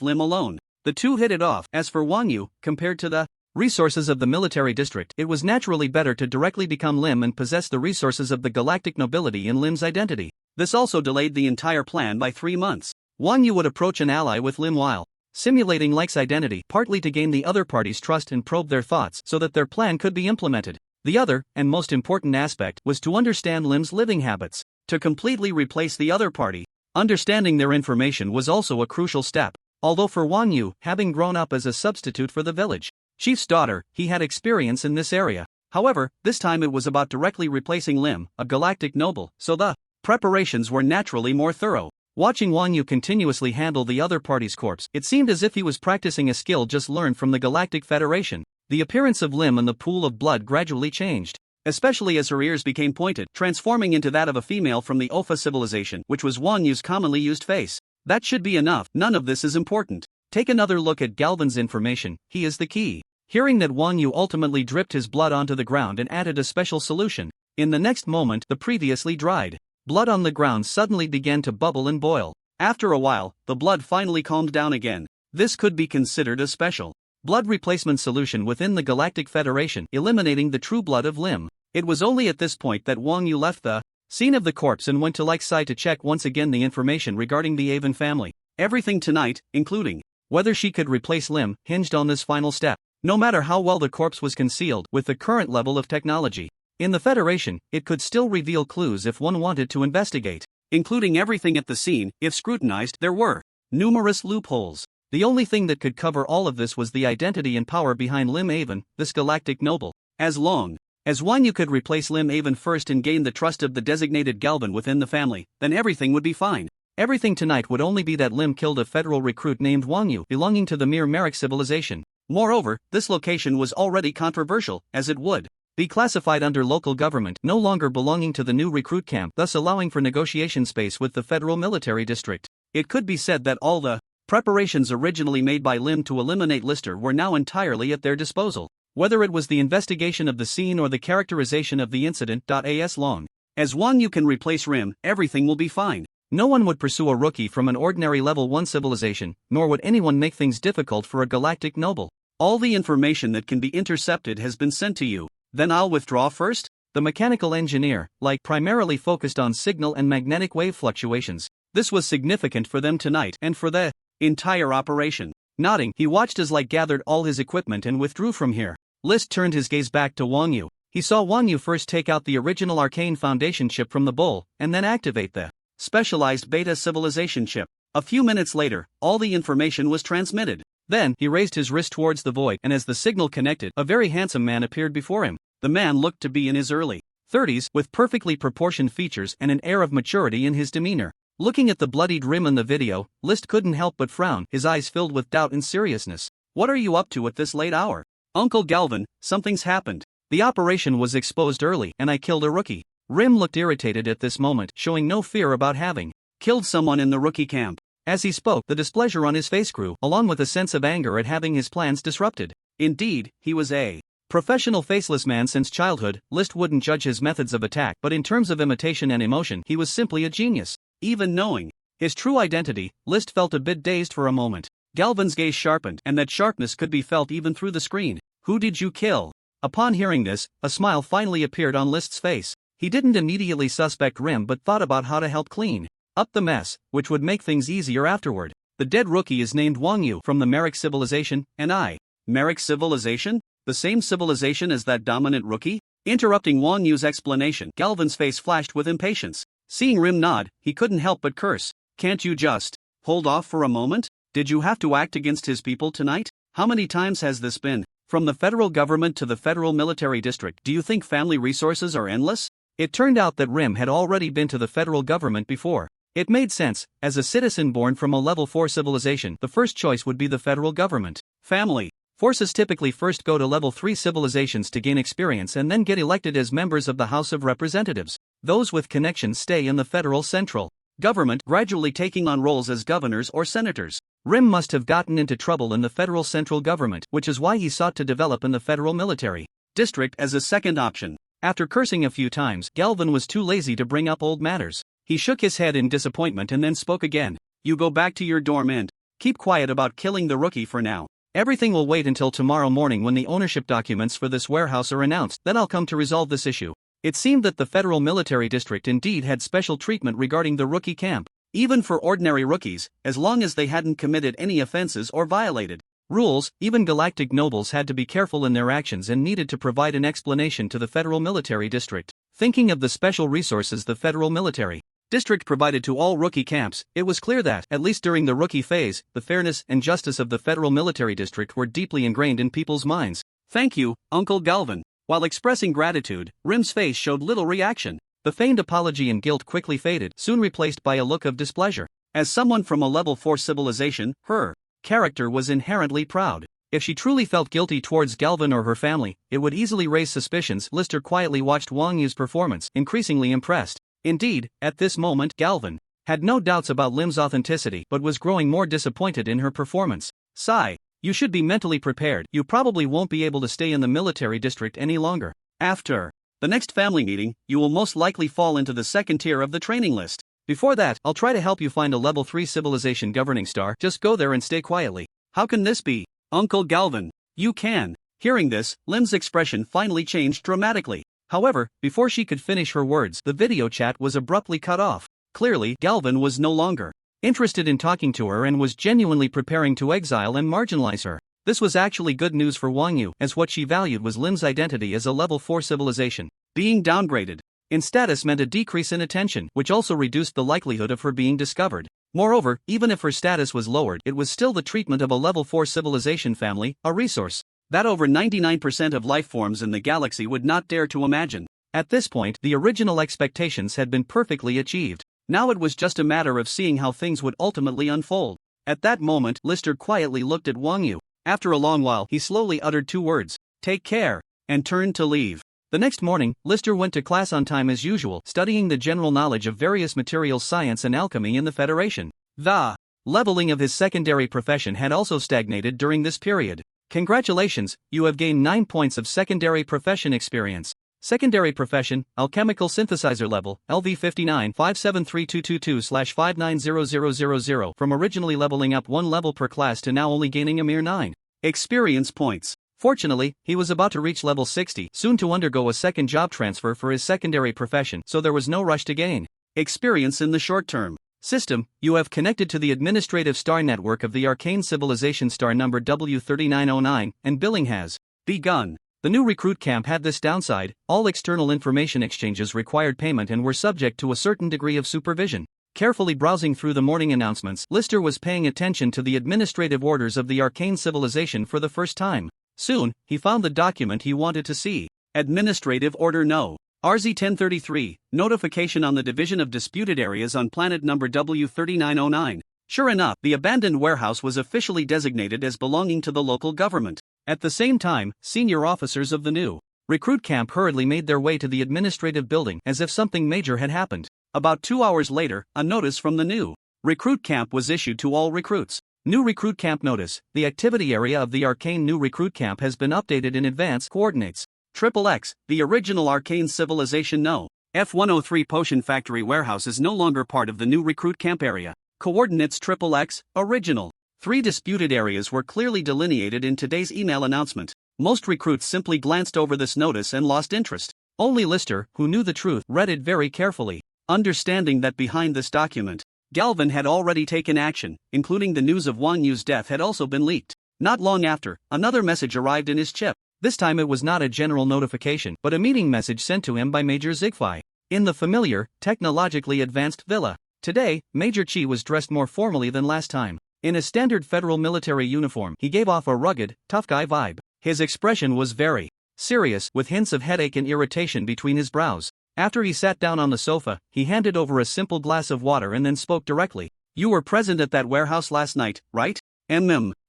Lim alone. The two hit it off. As for Wang Yu, compared to the resources of the military district, it was naturally better to directly become Lim and possess the resources of the galactic nobility in Lim's identity. This also delayed the entire plan by 3 months. Wang Yu would approach an ally with Lim while simulating Like's identity, partly to gain the other party's trust and probe their thoughts so that their plan could be implemented. The other, and most important aspect, was to understand Lim's living habits. To completely replace the other party, understanding their information was also a crucial step. Although for Wang Yu, having grown up as a substitute for the village, Chief's daughter, he had experience in this area. However, this time it was about directly replacing Lim, a galactic noble, so the preparations were naturally more thorough. Watching Wang Yu continuously handle the other party's corpse, it seemed as if he was practicing a skill just learned from the Galactic Federation. The appearance of Lim in the pool of blood gradually changed, especially as her ears became pointed, transforming into that of a female from the Opha civilization, which was Wang Yu's commonly used face. That should be enough, none of this is important. Take another look at Galvan's information, he is the key. Hearing that Wang Yu ultimately dripped his blood onto the ground and added a special solution, in the next moment the previously dried blood on the ground suddenly began to bubble and boil. After a while, the blood finally calmed down again. This could be considered a special blood replacement solution within the Galactic Federation, eliminating the true blood of Lim. It was only at this point that Wang Yu left the scene of the corpse and went to Lakeside to check once again the information regarding the Avon family. Everything tonight, including whether she could replace Lim, hinged on this final step. No matter how well the corpse was concealed with the current level of technology in the Federation, it could still reveal clues if one wanted to investigate. Including everything at the scene, if scrutinized, there were numerous loopholes. The only thing that could cover all of this was the identity and power behind Lim Avon, this galactic noble. As long as Wang Yu could replace Lim Avon first and gain the trust of the designated Galvan within the family, then everything would be fine. Everything tonight would only be that Lim killed a federal recruit named Wang Yu, belonging to the mere Merrick civilization. Moreover, this location was already controversial, as it would be classified under local government, no longer belonging to the new recruit camp, thus allowing for negotiation space with the federal military district. It could be said that all the preparations originally made by Lim to eliminate Lister were now entirely at their disposal. Whether it was the investigation of the scene or the characterization of the incident. As long as Wang Yu can replace Rim, everything will be fine. No one would pursue a rookie from an ordinary level 1 civilization, nor would anyone make things difficult for a galactic noble. All the information that can be intercepted has been sent to you. Then I'll withdraw first? The mechanical engineer, primarily focused on signal and magnetic wave fluctuations. This was significant for them tonight and for the entire operation. Nodding, he watched as gathered all his equipment and withdrew from here. List turned his gaze back to Wang Yu. He saw Wang Yu first take out the original Arcane Foundation chip from the bowl, and then activate the specialized Beta Civilization chip. A few minutes later, all the information was transmitted. Then, he raised his wrist towards the void, and as the signal connected, a very handsome man appeared before him. The man looked to be in his early 30s, with perfectly proportioned features and an air of maturity in his demeanor. Looking at the bloodied rim in the video, List couldn't help but frown, his eyes filled with doubt and seriousness. What are you up to at this late hour? Uncle Galvan, something's happened. The operation was exposed early, and I killed a rookie. Rim looked irritated at this moment, showing no fear about having killed someone in the rookie camp. As he spoke, the displeasure on his face grew, along with a sense of anger at having his plans disrupted. Indeed, he was a professional faceless man since childhood. List wouldn't judge his methods of attack, but in terms of imitation and emotion, he was simply a genius. Even knowing his true identity, List felt a bit dazed for a moment. Galvan's gaze sharpened, and that sharpness could be felt even through the screen. Who did you kill? Upon hearing this, a smile finally appeared on List's face. He didn't immediately suspect Rim but thought about how to help clean up the mess, which would make things easier afterward. The dead rookie is named Wang Yu from the Merrick civilization, and I. Merrick civilization? The same civilization as that dominant rookie? Interrupting Wang Yu's explanation, Galvan's face flashed with impatience. Seeing Rim nod, he couldn't help but curse. Can't you just hold off for a moment? Did you have to act against his people tonight? How many times has this been? From the federal government to the federal military district, do you think family resources are endless? It turned out that Rim had already been to the federal government before. It made sense. As a citizen born from a level 4 civilization, the first choice would be the federal government. Family forces typically first go to level 3 civilizations to gain experience and then get elected as members of the House of Representatives. Those with connections stay in the federal central government, gradually taking on roles as governors or senators. Rim must have gotten into trouble in the federal central government, which is why he sought to develop in the federal military district as a second option. After cursing a few times, Galvan was too lazy to bring up old matters. He shook his head in disappointment and then spoke again. You go back to your dorm and keep quiet about killing the rookie for now. Everything will wait until tomorrow morning when the ownership documents for this warehouse are announced, then I'll come to resolve this issue. It seemed that the federal military district indeed had special treatment regarding the rookie camp. Even for ordinary rookies, as long as they hadn't committed any offenses or violated rules, even galactic nobles had to be careful in their actions and needed to provide an explanation to the federal military district. Thinking of the special resources the federal military district provided to all rookie camps, it was clear that, at least during the rookie phase, the fairness and justice of the federal military district were deeply ingrained in people's minds. "Thank you, Uncle Galvin." While expressing gratitude, Rim's face showed little reaction. The feigned apology and guilt quickly faded, soon replaced by a look of displeasure. As someone from a level 4 civilization, her character was inherently proud. If she truly felt guilty towards Galvin or her family, it would easily raise suspicions. Lister quietly watched Wang Yu's performance, increasingly impressed. Indeed, at this moment, Galvin had no doubts about Lim's authenticity but was growing more disappointed in her performance. Sigh. You should be mentally prepared. You probably won't be able to stay in the military district any longer. After the next family meeting, you will most likely fall into the second tier of the training list. Before that, I'll try to help you find a level 3 civilization governing star. Just go there and stay quietly. How can this be, Uncle Galvin? You can. Hearing this, Lim's expression finally changed dramatically. However, before she could finish her words, the video chat was abruptly cut off. Clearly, Galvin was no longer interested in talking to her and was genuinely preparing to exile and marginalize her. This was actually good news for Wang Yu, as what she valued was Lim's identity as a level 4 civilization. Being downgraded in status meant a decrease in attention, which also reduced the likelihood of her being discovered. Moreover, even if her status was lowered, it was still the treatment of a level 4 civilization family, a resource that over 99% of life forms in the galaxy would not dare to imagine. At this point, the original expectations had been perfectly achieved. Now it was just a matter of seeing how things would ultimately unfold. At that moment, Lister quietly looked at Wang Yu. After a long while, he slowly uttered 2 words, "Take care," and turned to leave. The next morning, Lister went to class on time as usual, studying the general knowledge of various materials science and alchemy in the Federation. The leveling of his secondary profession had also stagnated during this period. Congratulations, you have gained 9 points of secondary profession experience. Secondary profession, alchemical synthesizer level, LV 59 573222/590000, from originally leveling up 1 level per class to now only gaining a mere 9 experience points. Fortunately, he was about to reach level 60, soon to undergo a second job transfer for his secondary profession, so there was no rush to gain experience in the short term. System, you have connected to the administrative star network of the arcane civilization star number W3909, and billing has begun. The new recruit camp had this downside: all external information exchanges required payment and were subject to a certain degree of supervision. Carefully browsing through the morning announcements, Lister was paying attention to the administrative orders of the arcane civilization for the first time. Soon, he found the document he wanted to see. Administrative Order No. RZ-1033, Notification on the Division of Disputed Areas on Planet Number W3909. Sure enough, the abandoned warehouse was officially designated as belonging to the local government. At the same time, senior officers of the new recruit camp hurriedly made their way to the administrative building as if something major had happened. About 2 hours later, a notice from the new recruit camp was issued to all recruits. New recruit camp notice: the activity area of the arcane new recruit camp has been updated in advance. Coordinates: XXX, the original arcane civilization No. F103 Potion Factory warehouse is no longer part of the new recruit camp area. Coordinates: XXX, original. 3 disputed areas were clearly delineated in today's email announcement. Most recruits simply glanced over this notice and lost interest. Only Lister, who knew the truth, read it very carefully. Understanding that behind this document, Galvin had already taken action, including the news of Wang Yu's death had also been leaked. Not long after, another message arrived in his chip. This time it was not a general notification, but a meeting message sent to him by Major Zigfi. In the familiar, technologically advanced villa. Today, Major Chi was dressed more formally than last time. In a standard federal military uniform, he gave off a rugged, tough guy vibe. His expression was very serious, with hints of headache and irritation between his brows. After he sat down on the sofa, he handed over a simple glass of water and then spoke directly. "You were present at that warehouse last night, right?"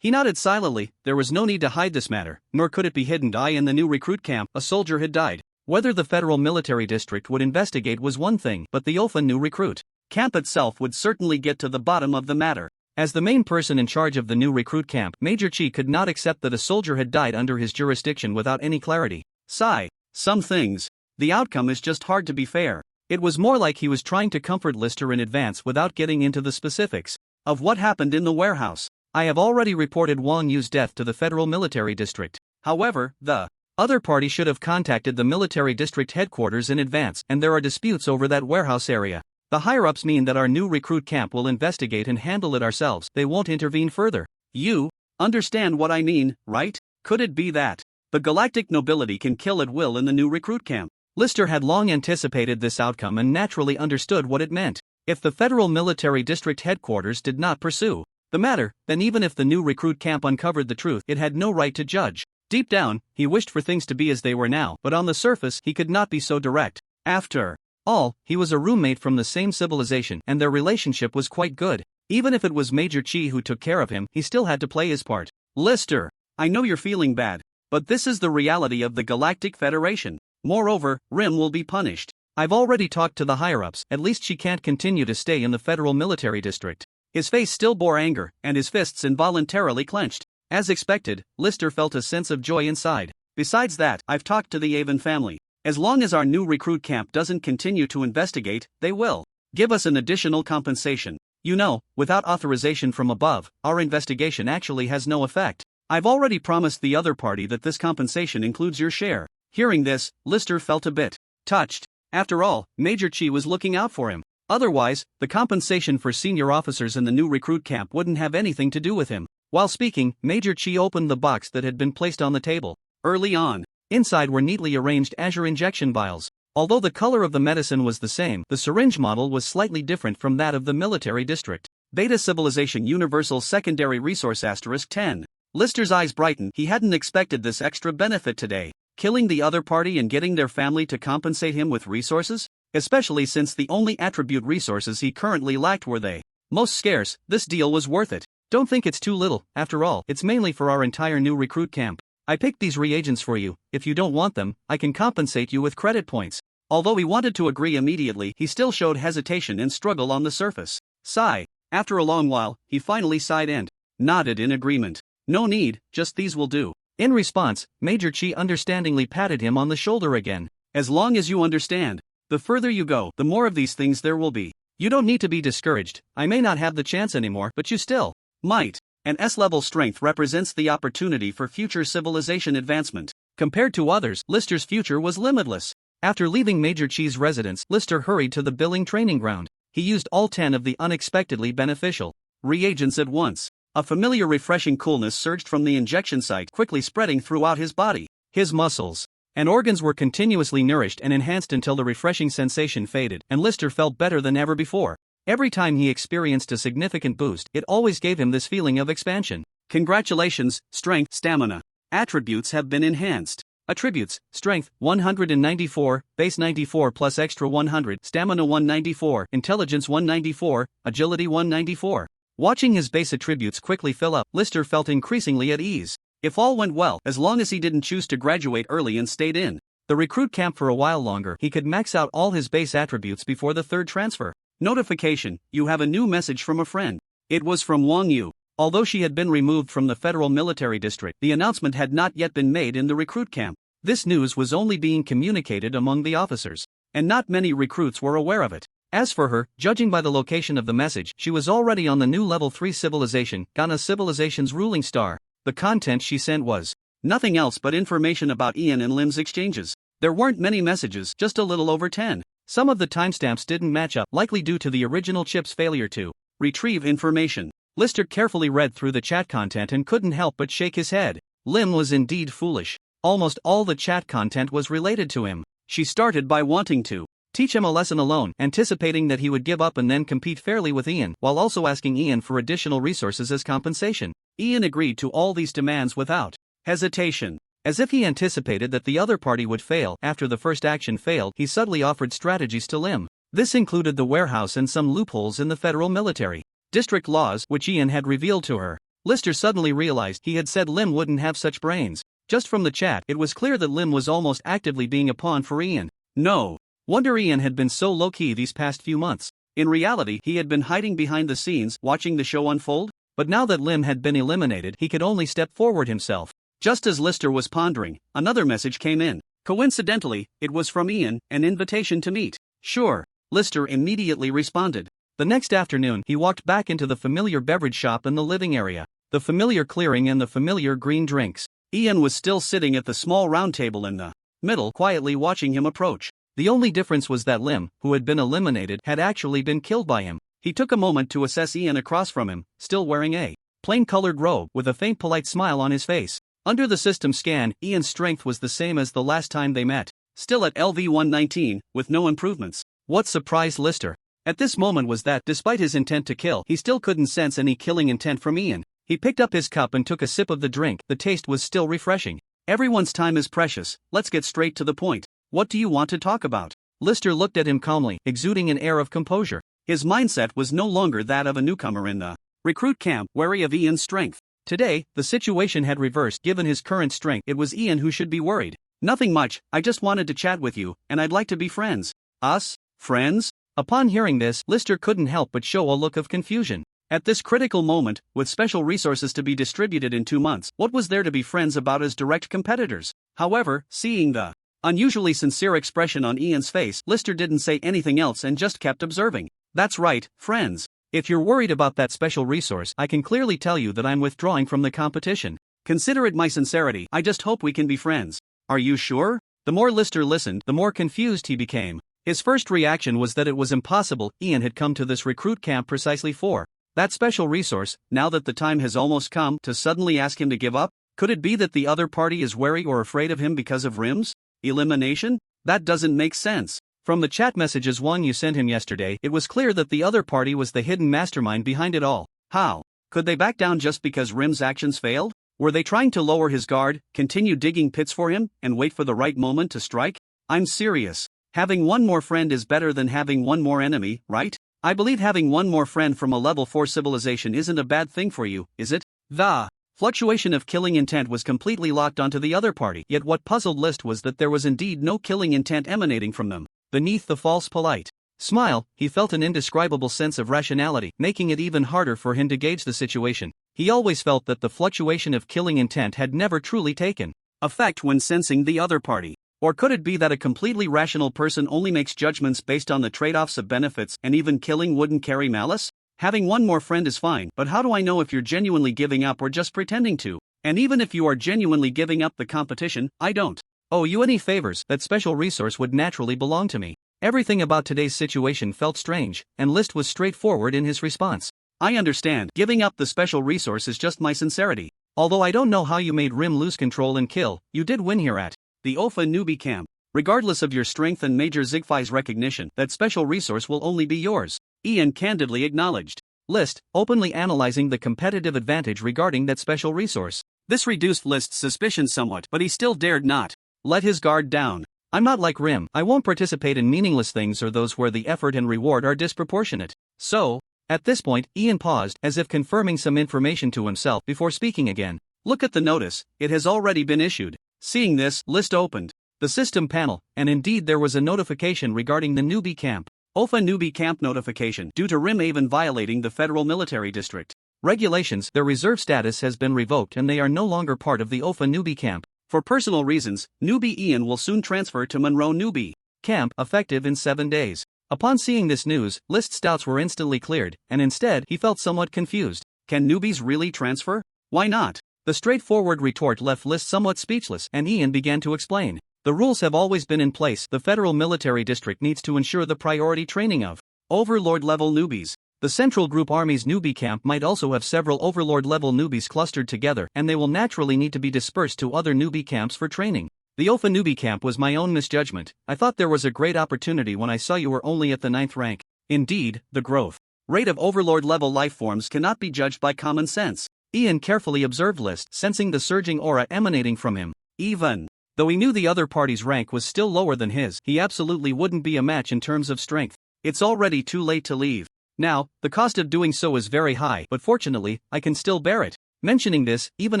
He nodded silently. There was no need to hide this matter, nor could it be hidden. In the new recruit camp, a soldier had died. Whether the federal military district would investigate was one thing, but the Ophan new recruit camp itself would certainly get to the bottom of the matter. As the main person in charge of the new recruit camp, Major Chi could not accept that a soldier had died under his jurisdiction without any clarity. Sigh. Some things, the outcome is just hard to be fair. It was more like he was trying to comfort Lister in advance without getting into the specifics of what happened in the warehouse. I have already reported Wang Yu's death to the federal military district. However, the other party should have contacted the military district headquarters in advance, and there are disputes over that warehouse area. The higher-ups mean that our new recruit camp will investigate and handle it ourselves. They won't intervene further. You understand what I mean, right? Could it be that the galactic nobility can kill at will in the new recruit camp? Lister had long anticipated this outcome and naturally understood what it meant. If the Federal Military District Headquarters did not pursue the matter, then even if the new recruit camp uncovered the truth, it had no right to judge. Deep down, he wished for things to be as they were now, but on the surface, he could not be so direct. After all, he was a roommate from the same civilization, and their relationship was quite good. Even if it was Major Chi who took care of him, he still had to play his part. Lister, I know you're feeling bad, but this is the reality of the Galactic Federation. Moreover, Rim will be punished. I've already talked to the higher-ups, at least she can't continue to stay in the Federal Military District. His face still bore anger, and his fists involuntarily clenched. As expected, Lister felt a sense of joy inside. Besides that, I've talked to the Avon family. As long as our new recruit camp doesn't continue to investigate, they will give us an additional compensation. You know, without authorization from above, our investigation actually has no effect. I've already promised the other party that this compensation includes your share. Hearing this, Lister felt a bit touched. After all, Major Chi was looking out for him. Otherwise, the compensation for senior officers in the new recruit camp wouldn't have anything to do with him. While speaking, Major Chi opened the box that had been placed on the table. Early on, inside were neatly arranged azure injection vials. Although the color of the medicine was the same, the syringe model was slightly different from that of the military district. Beta Civilization Universal Secondary Resource *10. Lister's eyes brightened. He hadn't expected this extra benefit today. Killing the other party and getting their family to compensate him with resources? Especially since the only attribute resources he currently lacked were they most scarce, this deal was worth it. Don't think it's too little, after all, it's mainly for our entire new recruit camp. I picked these reagents for you. If you don't want them, I can compensate you with credit points. Although he wanted to agree immediately, he still showed hesitation and struggle on the surface. Sigh. After a long while, he finally sighed and nodded in agreement. No need, just these will do. In response, Major Chi understandingly patted him on the shoulder again. As long as you understand, the further you go, the more of these things there will be. You don't need to be discouraged. I may not have the chance anymore, but you still might. An S-level strength represents the opportunity for future civilization advancement. Compared to others, Lister's future was limitless. After leaving Major Chi's residence, Lister hurried to the billing training ground. He used all 10 of the unexpectedly beneficial reagents at once. A familiar refreshing coolness surged from the injection site, quickly spreading throughout his body. His muscles and organs were continuously nourished and enhanced until the refreshing sensation faded, and Lister felt better than ever before. Every time he experienced a significant boost, it always gave him this feeling of expansion. Congratulations, strength, stamina. Attributes have been enhanced. Attributes: Strength 194, Base 94 plus Extra 100, Stamina 194, Intelligence 194, Agility 194. Watching his base attributes quickly fill up, Lister felt increasingly at ease. If all went well, as long as he didn't choose to graduate early and stayed in the recruit camp for a while longer, he could max out all his base attributes before the third transfer. Notification: you have a new message from a friend. It was from Wang Yu. Although she had been removed from the Federal Military District, the announcement had not yet been made in the recruit camp. This news was only being communicated among the officers, and not many recruits were aware of it. As for her, judging by the location of the message, she was already on the new Level 3 civilization, Ghana Civilization's ruling star. The content she sent was nothing else but information about Ian and Lim's exchanges. There weren't many messages, just a little over 10. Some of the timestamps didn't match up, likely due to the original chip's failure to retrieve information. Lister carefully read through the chat content and couldn't help but shake his head. Lim was indeed foolish. Almost all the chat content was related to him. She started by wanting to teach him a lesson alone, anticipating that he would give up and then compete fairly with Ian, while also asking Ian for additional resources as compensation. Ian agreed to all these demands without hesitation. As if he anticipated that the other party would fail. After the first action failed, he subtly offered strategies to Lim. This included the warehouse and some loopholes in the federal military district laws, which Ian had revealed to her. Lister suddenly realized he had said Lim wouldn't have such brains. Just from the chat, it was clear that Lim was almost actively being a pawn for Ian. No wonder Ian had been so low-key these past few months. In reality, he had been hiding behind the scenes, watching the show unfold. But now that Lim had been eliminated, he could only step forward himself. Just as Lister was pondering, another message came in. Coincidentally, it was from Ian, an invitation to meet. Sure, Lister immediately responded. The next afternoon, he walked back into the familiar beverage shop in the living area. The familiar clearing and the familiar green drinks. Ian was still sitting at the small round table in the middle, quietly watching him approach. The only difference was that Lim, who had been eliminated, had actually been killed by him. He took a moment to assess Ian across from him, still wearing a plain-colored robe, with a faint polite smile on his face. Under the system scan, Ian's strength was the same as the last time they met. Still at LV-119, with no improvements. What surprised Lister? at this moment was that, despite his intent to kill, he still couldn't sense any killing intent from Ian. He picked up his cup and took a sip of the drink. The taste was still refreshing. Everyone's time is precious, let's get straight to the point. What do you want to talk about? Lister looked at him calmly, exuding an air of composure. His mindset was no longer that of a newcomer in the recruit camp, wary of Ian's strength. Today, the situation had reversed. Given his current strength, it was Ian who should be worried. Nothing much, I just wanted to chat with you, and I'd like to be friends. Us? Friends? Upon hearing this, Lister couldn't help but show a look of confusion. At this critical moment, with special resources to be distributed in 2 months, what was there to be friends about as direct competitors? However, seeing the unusually sincere expression on Ian's face, Lister didn't say anything else and just kept observing. That's right, friends. If you're worried about that special resource, I can clearly tell you that I'm withdrawing from the competition. Consider it my sincerity, I just hope we can be friends. Are you sure? The more Lister listened, the more confused he became. His first reaction was that it was impossible. Ian had come to this recruit camp precisely for that special resource. Now that the time has almost come, to suddenly ask him to give up? Could it be that the other party is wary or afraid of him because of Rim's elimination? That doesn't make sense. From the chat messages you sent him yesterday, it was clear that the other party was the hidden mastermind behind it all. How? Could they back down just because Rim's actions failed? Were they trying to lower his guard, continue digging pits for him, and wait for the right moment to strike? I'm serious. Having one more friend is better than having one more enemy, right? I believe having one more friend from a level 4 civilization isn't a bad thing for you, is it? The fluctuation of killing intent was completely locked onto the other party, yet what puzzled List was that there was indeed no killing intent emanating from them. Beneath the false polite smile, he felt an indescribable sense of rationality, making it even harder for him to gauge the situation. He always felt that the fluctuation of killing intent had never truly taken effect when sensing the other party. Or could it be that a completely rational person only makes judgments based on the trade-offs of benefits, and even killing wouldn't carry malice? Having one more friend is fine, but how do I know if you're genuinely giving up or just pretending to? And even if you are genuinely giving up the competition, I don't owe you any favors. That special resource would naturally belong to me. Everything about today's situation felt strange, and List was straightforward in his response. I understand, giving up the special resource is just my sincerity. Although I don't know how you made Rim lose control and kill, you did win here at the OFA newbie camp. Regardless of your strength and Major Zigfai's recognition, that special resource will only be yours. Ian candidly acknowledged. List, openly analyzing the competitive advantage regarding that special resource. This reduced List's suspicion somewhat, but he still dared not let his guard down. I'm not like Rim. I won't participate in meaningless things or those where the effort and reward are disproportionate. So, at this point, Ian paused, as if confirming some information to himself before speaking again. Look at the notice, it has already been issued. Seeing this, List opened the system panel, and indeed there was a notification regarding the newbie camp. OFA newbie camp notification. Due to Rim Avon violating the Federal Military District regulations, their reserve status has been revoked and they are no longer part of the OFA newbie camp. For personal reasons, newbie Ian will soon transfer to Monroe newbie camp, effective in 7 days. Upon seeing this news, List's doubts were instantly cleared, and instead he felt somewhat confused. Can newbies really transfer? Why not? The straightforward retort left List somewhat speechless, and Ian began to explain. The rules have always been in place. The Federal Military District needs to ensure the priority training of Overlord-level newbies. The Central Group Army's newbie camp might also have several Overlord-level newbies clustered together, and they will naturally need to be dispersed to other newbie camps for training. The OFA newbie camp was my own misjudgment. I thought there was a great opportunity when I saw you were only at the 9th rank. Indeed, the growth rate of Overlord-level lifeforms cannot be judged by common sense. Ian carefully observed List, sensing the surging aura emanating from him. Even though he knew the other party's rank was still lower than his, he absolutely wouldn't be a match in terms of strength. It's already too late to leave. Now, the cost of doing so is very high, but fortunately, I can still bear it. Mentioning this, even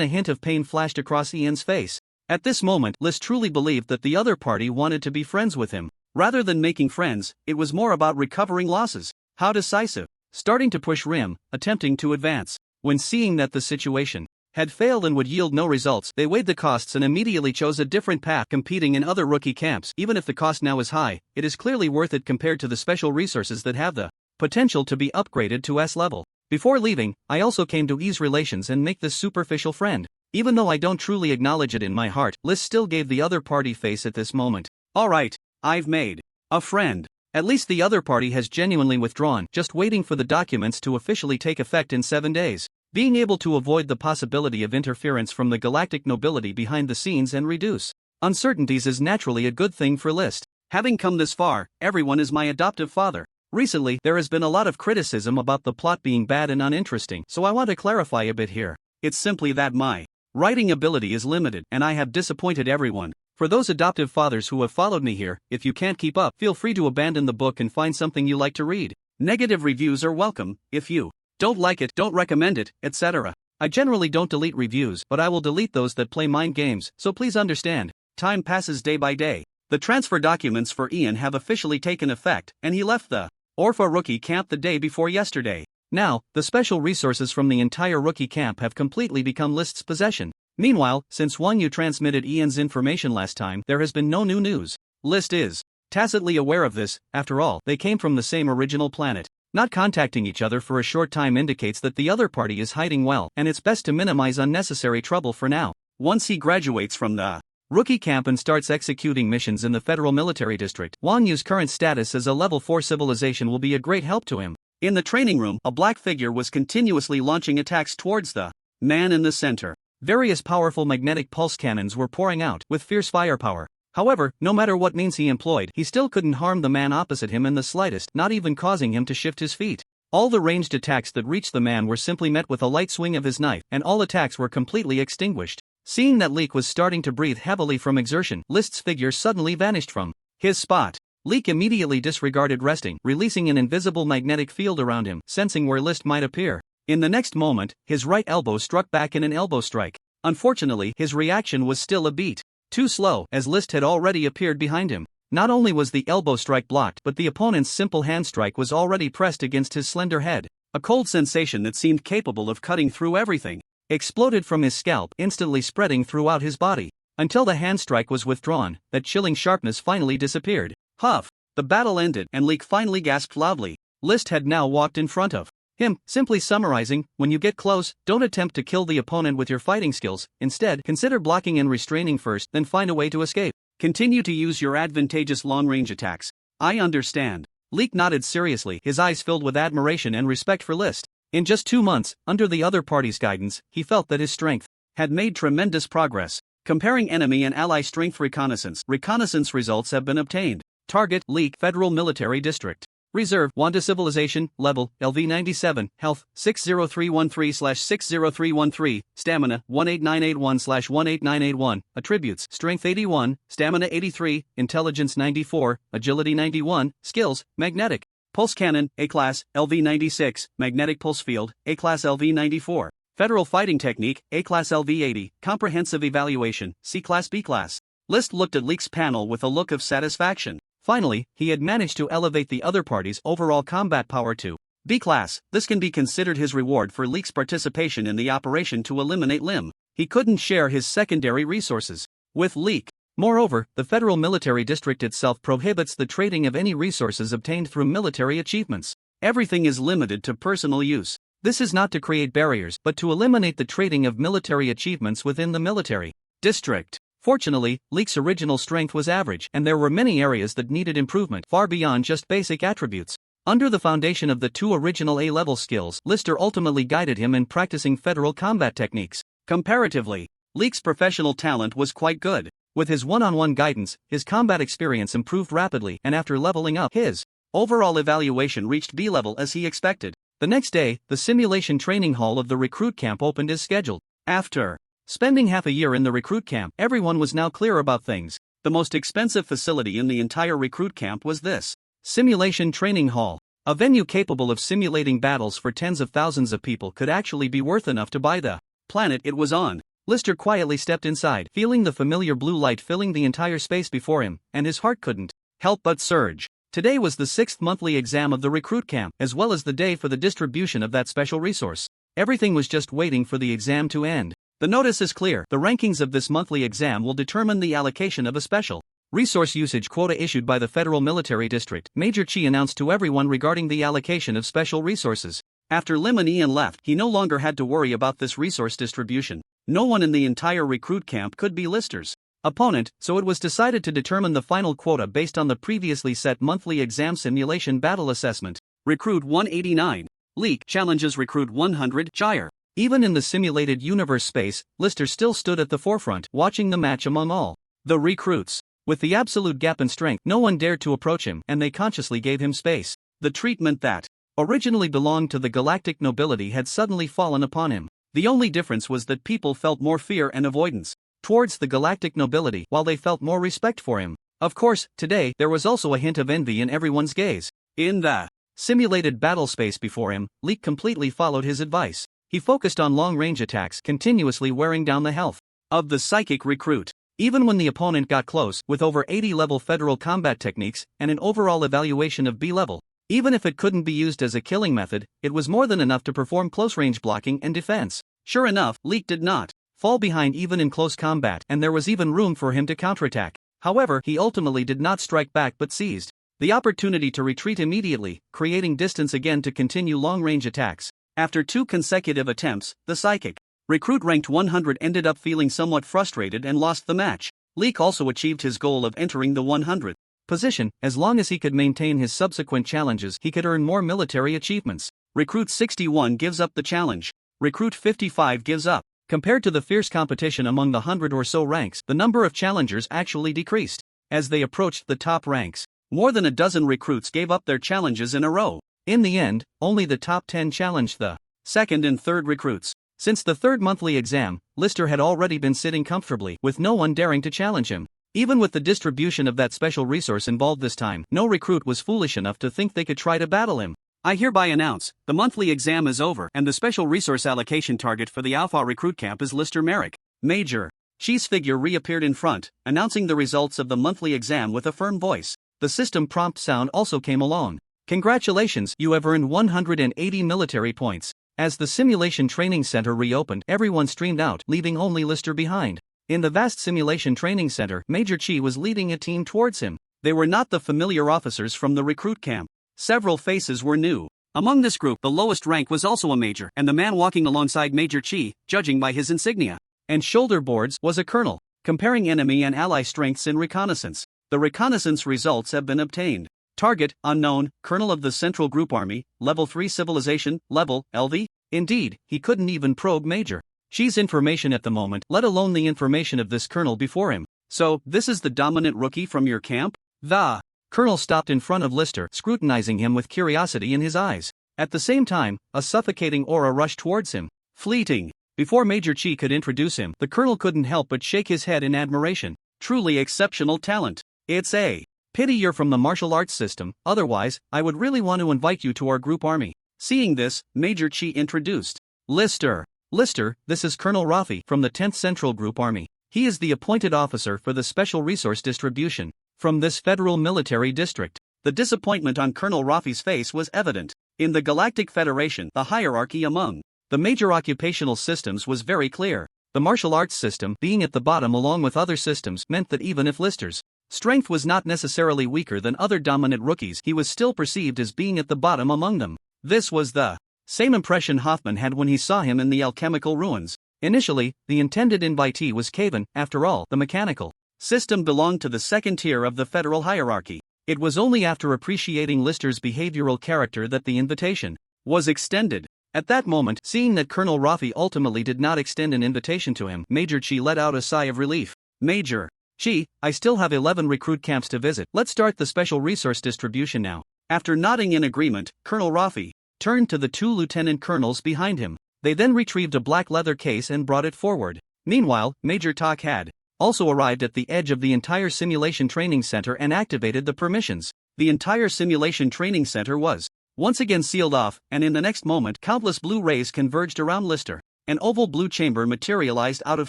a hint of pain flashed across Ian's face. At this moment, List truly believed that the other party wanted to be friends with him. Rather than making friends, it was more about recovering losses. How decisive. Starting to push Rim, attempting to advance. When seeing that the situation had failed and would yield no results, they weighed the costs and immediately chose a different path. Competing in other rookie camps, even if the cost now is high, it is clearly worth it compared to the special resources that have the potential to be upgraded to S level. Before leaving, I also came to ease relations and make this superficial friend. Even though I don't truly acknowledge it in my heart, Liz still gave the other party face at this moment. Alright, I've made a friend. At least the other party has genuinely withdrawn, just waiting for the documents to officially take effect in 7 days. Being able to avoid the possibility of interference from the galactic nobility behind the scenes and reduce uncertainties is naturally a good thing for List. Having come this far, everyone is my adoptive father. Recently, there has been a lot of criticism about the plot being bad and uninteresting, so I want to clarify a bit here. It's simply that my writing ability is limited, and I have disappointed everyone. For those adoptive fathers who have followed me here, if you can't keep up, feel free to abandon the book and find something you like to read. Negative reviews are welcome. If you don't like it, don't recommend it, etc. I generally don't delete reviews, but I will delete those that play mind games, so please understand. Time passes day by day. The transfer documents for Ian have officially taken effect, and he left the Orpha rookie camp the day before yesterday. Now, the special resources from the entire rookie camp have completely become List's possession. Meanwhile, since you transmitted Ian's information last time, there has been no new news. List is tacitly aware of this. After all, they came from the same original planet. Not contacting each other for a short time indicates that the other party is hiding well, and it's best to minimize unnecessary trouble for now. Once he graduates from the rookie camp and starts executing missions in the Federal Military District, Wang Yu's current status as a level 4 civilization will be a great help to him. In the training room, a black figure was continuously launching attacks towards the man in the center. Various powerful magnetic pulse cannons were pouring out with fierce firepower. However, no matter what means he employed, he still couldn't harm the man opposite him in the slightest, not even causing him to shift his feet. All the ranged attacks that reached the man were simply met with a light swing of his knife, and all attacks were completely extinguished. Seeing that Leek was starting to breathe heavily from exertion, List's figure suddenly vanished from his spot. Leek immediately disregarded resting, releasing an invisible magnetic field around him, sensing where List might appear. In the next moment, his right elbow struck back in an elbow strike. Unfortunately, his reaction was still a beat too slow, as List had already appeared behind him. Not only was the elbow strike blocked, but the opponent's simple hand strike was already pressed against his slender head. A cold sensation that seemed capable of cutting through everything exploded from his scalp, instantly spreading throughout his body. Until the hand strike was withdrawn, that chilling sharpness finally disappeared. Huff! The battle ended, and Leek finally gasped loudly. List had now walked in front of him, simply summarizing, when you get close, don't attempt to kill the opponent with your fighting skills, instead, consider blocking and restraining first, then find a way to escape. Continue to use your advantageous long-range attacks. I understand. Leek nodded seriously, his eyes filled with admiration and respect for List. In just 2 months, under the other party's guidance, he felt that his strength had made tremendous progress. Comparing enemy and ally strength reconnaissance results have been obtained. Target, Leek Federal Military District. Reserve, Wanda Civilization, Level, LV97, Health, 60313/60313, Stamina, 18981/18981, Attributes, Strength 81, Stamina 83, Intelligence 94, Agility 91, Skills, Magnetic Pulse Cannon, A-Class, LV96, Magnetic Pulse Field, A-Class LV94, Federal Fighting Technique, A-Class LV80, Comprehensive Evaluation, C-Class B-Class. List looked at Leek's panel with a look of satisfaction. Finally, he had managed to elevate the other party's overall combat power to B-Class. This can be considered his reward for Leek's participation in the operation to eliminate Lim. He couldn't share his secondary resources with Leek. Moreover, the Federal Military District itself prohibits the trading of any resources obtained through military achievements. Everything is limited to personal use. This is not to create barriers, but to eliminate the trading of military achievements within the military district. Fortunately, Leek's original strength was average, and there were many areas that needed improvement far beyond just basic attributes. Under the foundation of the 2 original A-level skills, Lister ultimately guided him in practicing federal combat techniques. Comparatively, Leek's professional talent was quite good. With his one-on-one guidance, his combat experience improved rapidly, and after leveling up, his overall evaluation reached B level as he expected. The next day, the simulation training hall of the recruit camp opened as scheduled. After spending half a year in the recruit camp, everyone was now clear about things. The most expensive facility in the entire recruit camp was this simulation training hall. A venue capable of simulating battles for tens of thousands of people could actually be worth enough to buy the planet it was on. Lister quietly stepped inside, feeling the familiar blue light filling the entire space before him, and his heart couldn't help but surge. Today was the 6th monthly exam of the recruit camp, as well as the day for the distribution of that special resource. Everything was just waiting for the exam to end. The notice is clear. The rankings of this monthly exam will determine the allocation of a special resource usage quota issued by the Federal Military District. Major Chi announced to everyone regarding the allocation of special resources. After Lim and Ian left, he no longer had to worry about this resource distribution. No one in the entire recruit camp could be Lister's opponent, so it was decided to determine the final quota based on the previously set monthly exam simulation battle assessment. Recruit 189. Leek challenges Recruit 100. Gyre. Even in the simulated universe space, Lister still stood at the forefront, watching the match among all the recruits. With the absolute gap in strength, no one dared to approach him, and they consciously gave him space. The treatment that originally belonged to the galactic nobility had suddenly fallen upon him. The only difference was that people felt more fear and avoidance towards the galactic nobility while they felt more respect for him. Of course, today there was also a hint of envy in everyone's gaze. In the simulated battle space before him, Leek completely followed his advice. He focused on long-range attacks, continuously wearing down the health of the psychic recruit. Even when the opponent got close, with over 80-level federal combat techniques and an overall evaluation of B-level, even if it couldn't be used as a killing method, it was more than enough to perform close-range blocking and defense. Sure enough, Leek did not fall behind even in close combat, and there was even room for him to counterattack. However, he ultimately did not strike back but seized the opportunity to retreat immediately, creating distance again to continue long-range attacks. After 2 consecutive attempts, the psychic recruit ranked 100 ended up feeling somewhat frustrated and lost the match. Leek also achieved his goal of entering the 100th position. As long as he could maintain his subsequent challenges, he could earn more military achievements. Recruit 61 gives up the challenge. Recruit 55 gives up. Compared to the fierce competition among the 100 or so ranks, the number of challengers actually decreased. As they approached the top ranks, more than a dozen recruits gave up their challenges in a row. In the end, only the top 10 challenged the second and third recruits. Since the third monthly exam, Lister had already been sitting comfortably, with no one daring to challenge him. Even with the distribution of that special resource involved this time, no recruit was foolish enough to think they could try to battle him. I hereby announce, the monthly exam is over and the special resource allocation target for the Alpha Recruit Camp is Lister Merrick. Major Chi's figure reappeared in front, announcing the results of the monthly exam with a firm voice. The system prompt sound also came along. Congratulations, you have earned 180 military points. As the simulation training center reopened, everyone streamed out, leaving only Lister behind. In the vast simulation training center, Major Chi was leading a team towards him. They were not the familiar officers from the recruit camp. Several faces were new. Among this group, the lowest rank was also a major, and the man walking alongside Major Chi, judging by his insignia and shoulder boards, was a colonel. Comparing enemy and ally strengths in reconnaissance. The reconnaissance results have been obtained. Target, unknown, Colonel of the Central Group Army, Level 3 Civilization, Level, LV? Indeed, he couldn't even probe Major Chi's information at the moment, let alone the information of this colonel before him. So, this is the dominant rookie from your camp? The colonel stopped in front of Lister, scrutinizing him with curiosity in his eyes. At the same time, a suffocating aura rushed towards him. Fleeting. Before Major Chi could introduce him, the colonel couldn't help but shake his head in admiration. Truly exceptional talent. It's a pity you're from the martial arts system, otherwise, I would really want to invite you to our group army. Seeing this, Major Chi introduced Lister. Lister, this is Colonel Rafi from the 10th Central Group Army. He is the appointed officer for the special resource distribution from this federal military district. The disappointment on Colonel Rafi's face was evident. In the Galactic Federation, the hierarchy among the major occupational systems was very clear. The martial arts system, being at the bottom along with other systems, meant that even if Lister's strength was not necessarily weaker than other dominant rookies, he was still perceived as being at the bottom among them. This was the same impression Hoffman had when he saw him in the alchemical ruins. Initially, the intended invitee was Caven. After all, the mechanical system belonged to the second tier of the federal hierarchy. It was only after appreciating Lister's behavioral character that the invitation was extended. At that moment, seeing that Colonel Rafi ultimately did not extend an invitation to him, Major Chi let out a sigh of relief. Major Chi, I still have 11 recruit camps to visit. Let's start the special resource distribution now. After nodding in agreement, Colonel Rafi turned to the 2 lieutenant colonels behind him. They then retrieved a black leather case and brought it forward. Meanwhile, Major Tak had also arrived at the edge of the entire simulation training center and activated the permissions. The entire simulation training center was once again sealed off, and in the next moment, countless blue rays converged around Lister. An oval blue chamber materialized out of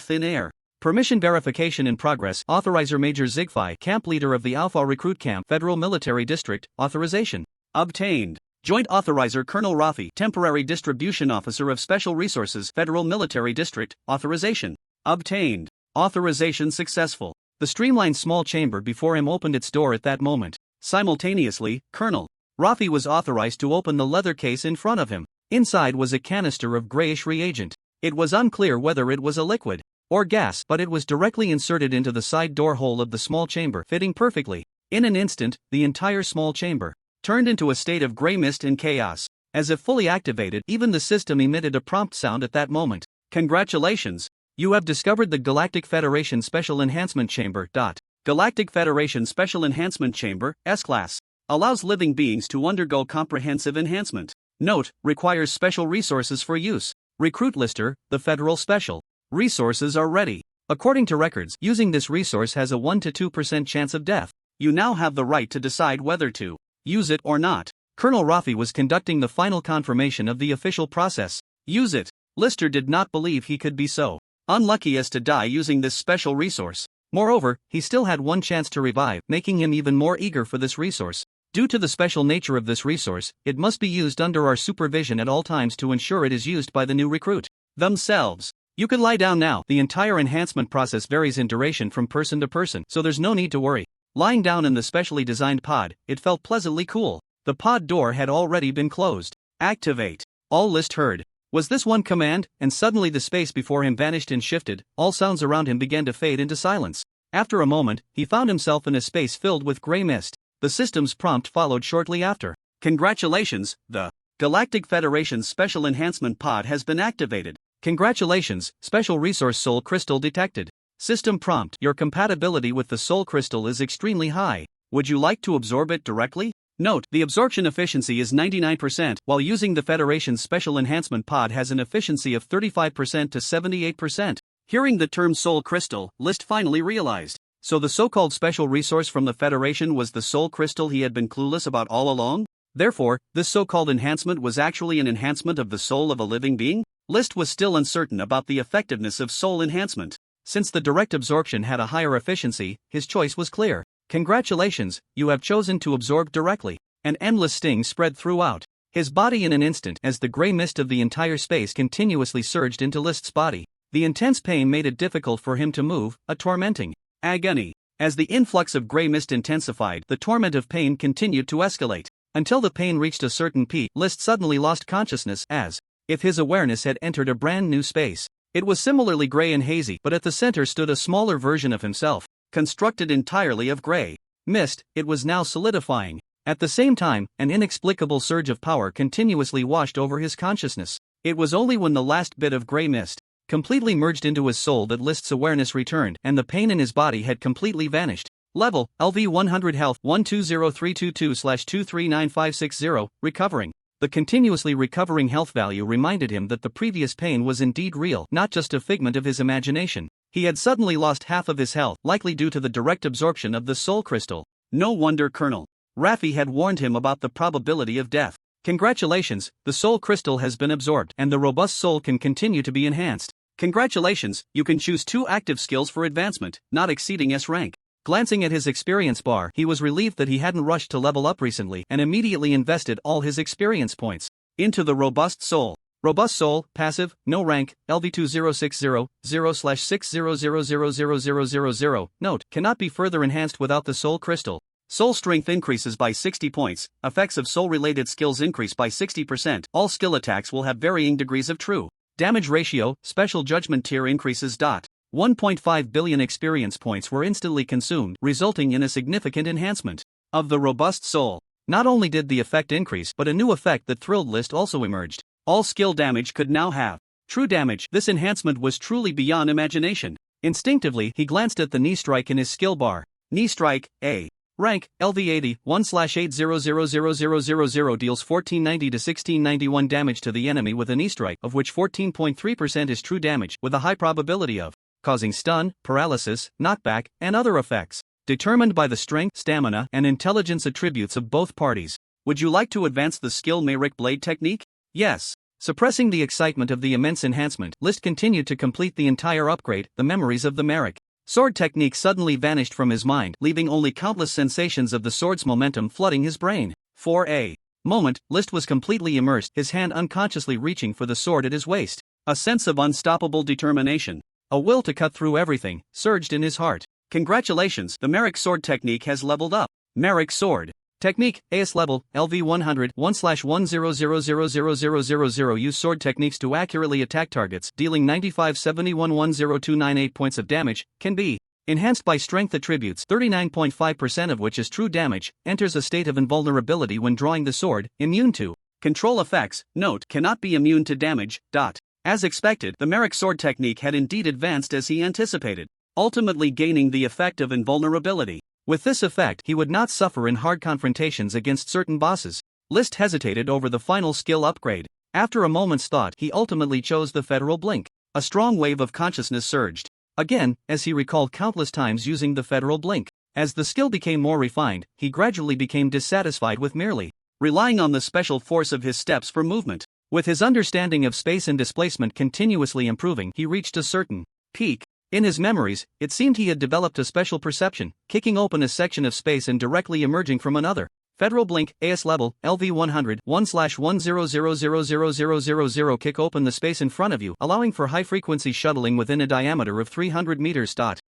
thin air. Permission verification in progress. Authorizer Major Zigfi, camp leader of the Alpha Recruit Camp, Federal Military District. Authorization obtained. Joint Authorizer Colonel Rafi, temporary distribution officer of Special Resources, Federal Military District. Authorization obtained. Authorization successful. The streamlined small chamber before him opened its door at that moment. Simultaneously, Colonel Rafi was authorized to open the leather case in front of him. Inside was a canister of grayish reagent. It was unclear whether it was a liquid or gas, but it was directly inserted into the side door hole of the small chamber, fitting perfectly. In an instant, the entire small chamber turned into a state of gray mist and chaos. As if fully activated, even the system emitted a prompt sound at that moment. Congratulations! You have discovered the Galactic Federation Special Enhancement Chamber. Galactic Federation Special Enhancement Chamber, S-Class. Allows living beings to undergo comprehensive enhancement. Note, requires special resources for use. Recruit Lister, the federal special. Resources are ready. According to records, using this resource has a 1 to 2% chance of death. You now have the right to decide whether to use it or not. Colonel Rafi was conducting the final confirmation of the official process. Use it. Lister did not believe he could be so unlucky as to die using this special resource. Moreover, he still had one chance to revive, making him even more eager for this resource. Due to the special nature of this resource, it must be used under our supervision at all times to ensure it is used by the new recruit themselves. You can lie down now. The entire enhancement process varies in duration from person to person, so there's no need to worry. Lying down in the specially designed pod, it felt pleasantly cool. The pod door had already been closed. Activate. All List heard was this one command, and suddenly the space before him vanished and shifted. All sounds around him began to fade into silence. After a moment, he found himself in a space filled with gray mist. The system's prompt followed shortly after. Congratulations, the Galactic Federation's Special Enhancement Pod has been activated. Congratulations, Special Resource Soul Crystal detected. System prompt: your compatibility with the Soul Crystal is extremely high. Would you like to absorb it directly? Note, the absorption efficiency is 99%, while using the Federation's Special Enhancement Pod has an efficiency of 35% to 78%. Hearing the term Soul Crystal, List finally realized. So the so-called special resource from the Federation was the Soul Crystal he had been clueless about all along? Therefore, this so-called enhancement was actually an enhancement of the soul of a living being? List was still uncertain about the effectiveness of soul enhancement. Since the direct absorption had a higher efficiency, his choice was clear. Congratulations, you have chosen to absorb directly. An endless sting spread throughout his body in an instant as the gray mist of the entire space continuously surged into List's body. The intense pain made it difficult for him to move, a tormenting agony. As the influx of gray mist intensified, the torment of pain continued to escalate. Until the pain reached a certain peak, List suddenly lost consciousness, as if his awareness had entered a brand new space. It was similarly gray and hazy, but at the center stood a smaller version of himself, constructed entirely of gray mist. It was now solidifying. At the same time, an inexplicable surge of power continuously washed over his consciousness. It was only when the last bit of gray mist completely merged into his soul that List's awareness returned, and the pain in his body had completely vanished. Level, LV 100 Health 120322/239560, recovering. The continuously recovering health value reminded him that the previous pain was indeed real, not just a figment of his imagination. He had suddenly lost half of his health, likely due to the direct absorption of the soul crystal. No wonder Colonel Rafi had warned him about the probability of death. Congratulations, the soul crystal has been absorbed, and the robust soul can continue to be enhanced. Congratulations, you can choose 2 active skills for advancement, not exceeding S rank. Glancing at his experience bar, he was relieved that he hadn't rushed to level up recently and immediately invested all his experience points into the Robust Soul. Robust Soul, passive, no rank, LV2060, 0/60000000. Note, cannot be further enhanced without the Soul Crystal. Soul Strength increases by 60 points, effects of soul-related skills increase by 60%, all skill attacks will have varying degrees of true damage ratio, Special Judgment tier increases. 1.5 billion experience points were instantly consumed, resulting in a significant enhancement of the Robust Soul. Not only did the effect increase, but a new effect that thrilled List also emerged. All skill damage could now have true damage. This enhancement was truly beyond imagination. Instinctively, he glanced at the knee strike in his skill bar. Knee strike, A. Rank, LV80, 1/80000000 deals 1490 to 1691 damage to the enemy with a knee strike, of which 14.3% is true damage, with a high probability of causing stun, paralysis, knockback, and other effects, determined by the strength, stamina, and intelligence attributes of both parties. Would you like to advance the skill Mayrick Blade technique? Yes. Suppressing the excitement of the immense enhancement, List continued to complete the entire upgrade. The memories of the Mayrick sword technique suddenly vanished from his mind, leaving only countless sensations of the sword's momentum flooding his brain. For a moment, List was completely immersed, his hand unconsciously reaching for the sword at his waist. A sense of unstoppable determination, a will to cut through everything, surged in his heart. Congratulations, the Mayrick sword technique has leveled up. Mayrick sword technique, AS level, LV 100, 1/100000000. Use sword techniques to accurately attack targets, dealing 95711028 points of damage, can be enhanced by strength attributes, 39.5% of which is true damage, enters a state of invulnerability when drawing the sword, immune to control effects, note, cannot be immune to damage. As expected, the Mayrick sword technique had indeed advanced as he anticipated, ultimately gaining the effect of invulnerability. With this effect, he would not suffer in hard confrontations against certain bosses. List hesitated over the final skill upgrade. After a moment's thought, he ultimately chose the Federal Blink. A strong wave of consciousness surged. Again, as he recalled countless times using the Federal Blink. As the skill became more refined, he gradually became dissatisfied with merely relying on the special force of his steps for movement. With his understanding of space and displacement continuously improving, he reached a certain peak. In his memories, it seemed he had developed a special perception, kicking open a section of space and directly emerging from another. Federal Blink, AS level, LV100, 1/100000000 kick open the space in front of you, allowing for high-frequency shuttling within a diameter of 300 meters.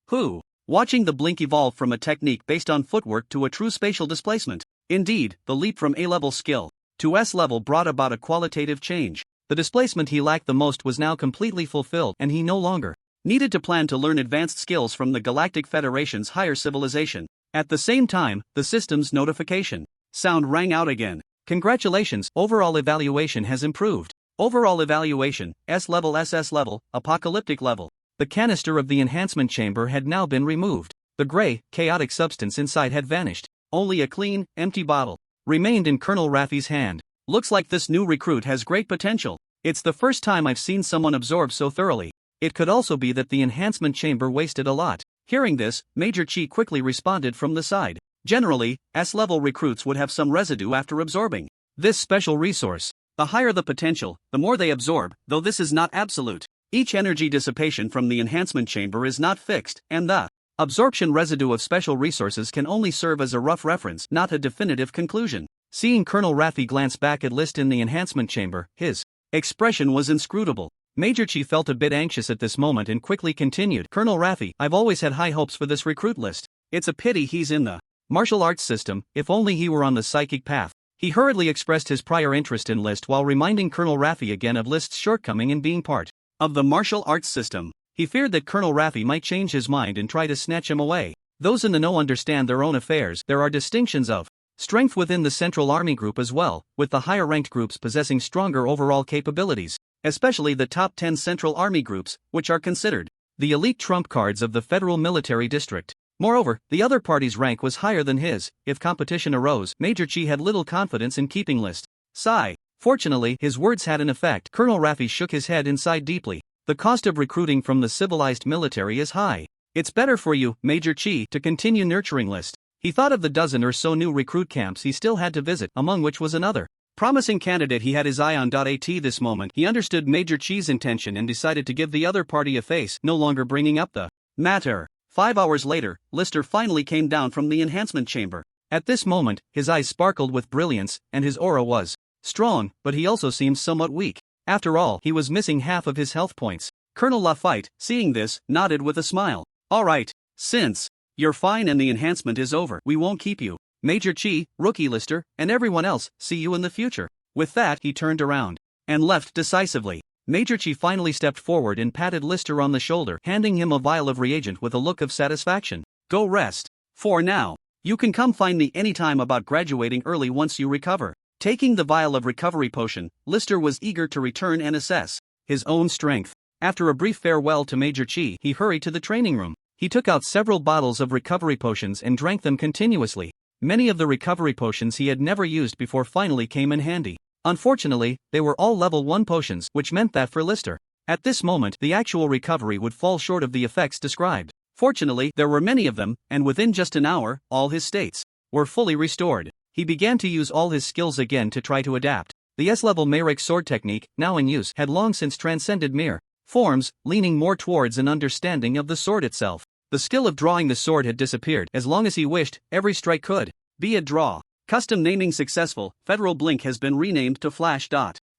Who? Watching the blink evolve from a technique based on footwork to a true spatial displacement. Indeed, the leap from A-level skill to S-level brought about a qualitative change. The displacement he lacked the most was now completely fulfilled, and he no longer needed to plan to learn advanced skills from the Galactic Federation's higher civilization. At the same time, the system's notification sound rang out again. Congratulations, overall evaluation has improved. Overall evaluation, S level, SS level, apocalyptic level. The canister of the enhancement chamber had now been removed. The gray, chaotic substance inside had vanished. Only a clean, empty bottle remained in Colonel Raffi's hand. Looks like this new recruit has great potential. It's the first time I've seen someone absorb so thoroughly. It could also be that the enhancement chamber wasted a lot. Hearing this, Major Chi quickly responded from the side. Generally, S-level recruits would have some residue after absorbing this special resource. The higher the potential, the more they absorb, though this is not absolute. Each energy dissipation from the enhancement chamber is not fixed, and the absorption residue of special resources can only serve as a rough reference, not a definitive conclusion. Seeing Colonel Raffi glance back at List in the enhancement chamber, his expression was inscrutable. Major Chi felt a bit anxious at this moment and quickly continued. Colonel Raffi, I've always had high hopes for this recruit List. It's a pity he's in the martial arts system, if only he were on the psychic path. He hurriedly expressed his prior interest in List while reminding Colonel Raffi again of List's shortcoming in being part of the martial arts system. He feared that Colonel Raffi might change his mind and try to snatch him away. Those in the know understand their own affairs. There are distinctions of strength within the Central Army Group as well, with the higher-ranked groups possessing stronger overall capabilities. Especially the top 10 Central Army groups, which are considered the elite trump cards of the Federal Military District. Moreover, the other party's rank was higher than his. If competition arose, Major Chi had little confidence in keeping List. Sigh. Fortunately, his words had an effect. Colonel Raffi shook his head and sighed deeply. The cost of recruiting from the civilized military is high. It's better for you, Major Chi, to continue nurturing List. He thought of the dozen or so new recruit camps he still had to visit, among which was another promising candidate he had his eye on. At this moment, he understood Major Chi's intention and decided to give the other party a face, no longer bringing up the matter. 5 hours later, Lister finally came down from the enhancement chamber. At this moment, his eyes sparkled with brilliance, and his aura was strong, but he also seemed somewhat weak. After all, he was missing half of his health points. Colonel Lafayette, seeing this, nodded with a smile. All right, since you're fine and the enhancement is over, we won't keep you. Major Chi, Rookie Lister, and everyone else, see you in the future. With that, he turned around and left decisively. Major Chi finally stepped forward and patted Lister on the shoulder, handing him a vial of reagent with a look of satisfaction. Go rest. For now. You can come find me anytime about graduating early once you recover. Taking the vial of recovery potion, Lister was eager to return and assess his own strength. After a brief farewell to Major Chi, he hurried to the training room. He took out several bottles of recovery potions and drank them continuously. Many of the recovery potions he had never used before finally came in handy. Unfortunately, they were all level 1 potions, which meant that for Lister, at this moment, the actual recovery would fall short of the effects described. Fortunately, there were many of them, and within just an hour, all his states were fully restored. He began to use all his skills again to try to adapt. The S-level Mayrick sword technique, now in use, had long since transcended mere forms, leaning more towards an understanding of the sword itself. The skill of drawing the sword had disappeared. As long as he wished, every strike could be a draw. Custom naming successful. Federal Blink has been renamed to Flash.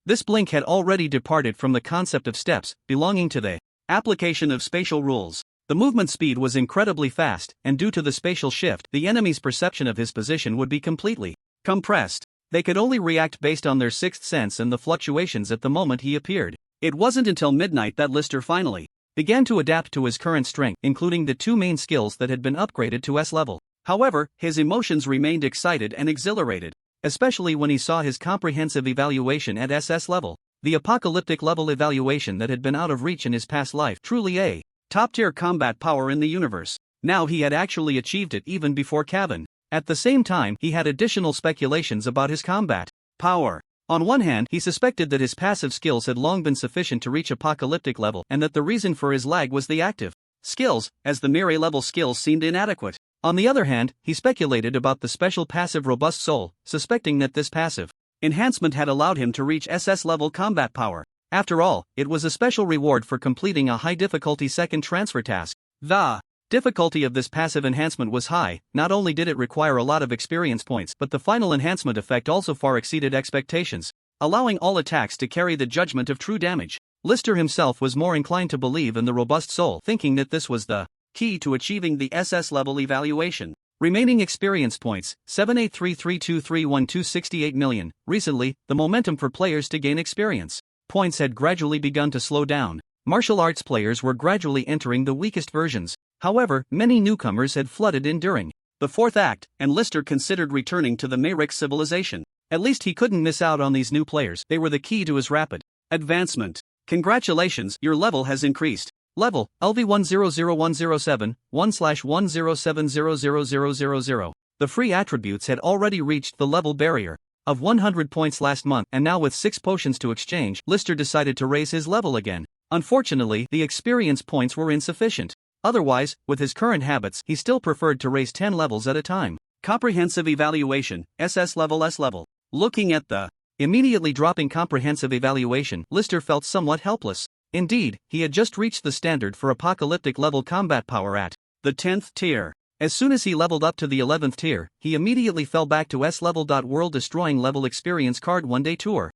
This blink had already departed from the concept of steps, belonging to the application of spatial rules. The movement speed was incredibly fast, and due to the spatial shift, the enemy's perception of his position would be completely compressed. They could only react based on their sixth sense and the fluctuations at the moment he appeared. It wasn't until midnight that Lister finally began to adapt to his current strength, including the 2 main skills that had been upgraded to S level. However, his emotions remained excited and exhilarated, especially when he saw his comprehensive evaluation at SS level. The apocalyptic level evaluation that had been out of reach in his past life, truly a top-tier combat power in the universe. Now he had actually achieved it even before Cavan. At the same time, he had additional speculations about his combat power. On one hand, he suspected that his passive skills had long been sufficient to reach apocalyptic level and that the reason for his lag was the active skills, as the mere A-level skills seemed inadequate. On the other hand, he speculated about the special passive Robust Soul, suspecting that this passive enhancement had allowed him to reach SS-level combat power. After all, it was a special reward for completing a high-difficulty second transfer task. The difficulty of this passive enhancement was high. Not only did it require a lot of experience points, but the final enhancement effect also far exceeded expectations, allowing all attacks to carry the judgment of true damage. Lister himself was more inclined to believe in the Robust Soul, thinking that this was the key to achieving the SS level evaluation. Remaining experience points, 7833231268 million. Recently, the momentum for players to gain experience points had gradually begun to slow down. Martial arts players were gradually entering the weakest versions. However, many newcomers had flooded in during the fourth act, and Lister considered returning to the Mayrick civilization. At least he couldn't miss out on these new players. They were the key to his rapid advancement. Congratulations, your level has increased. Level, LV100107, 1/107000000. The free attributes had already reached the level barrier of 100 points last month, and now with 6 potions to exchange, Lister decided to raise his level again. Unfortunately, the experience points were insufficient. Otherwise, with his current habits, he still preferred to raise 10 levels at a time. Comprehensive evaluation, SS level S level. Looking at the immediately dropping comprehensive evaluation, Lister felt somewhat helpless. Indeed, he had just reached the standard for apocalyptic level combat power at the 10th tier. As soon as he leveled up to the 11th tier, he immediately fell back to S level. World-destroying level experience card one-day tour.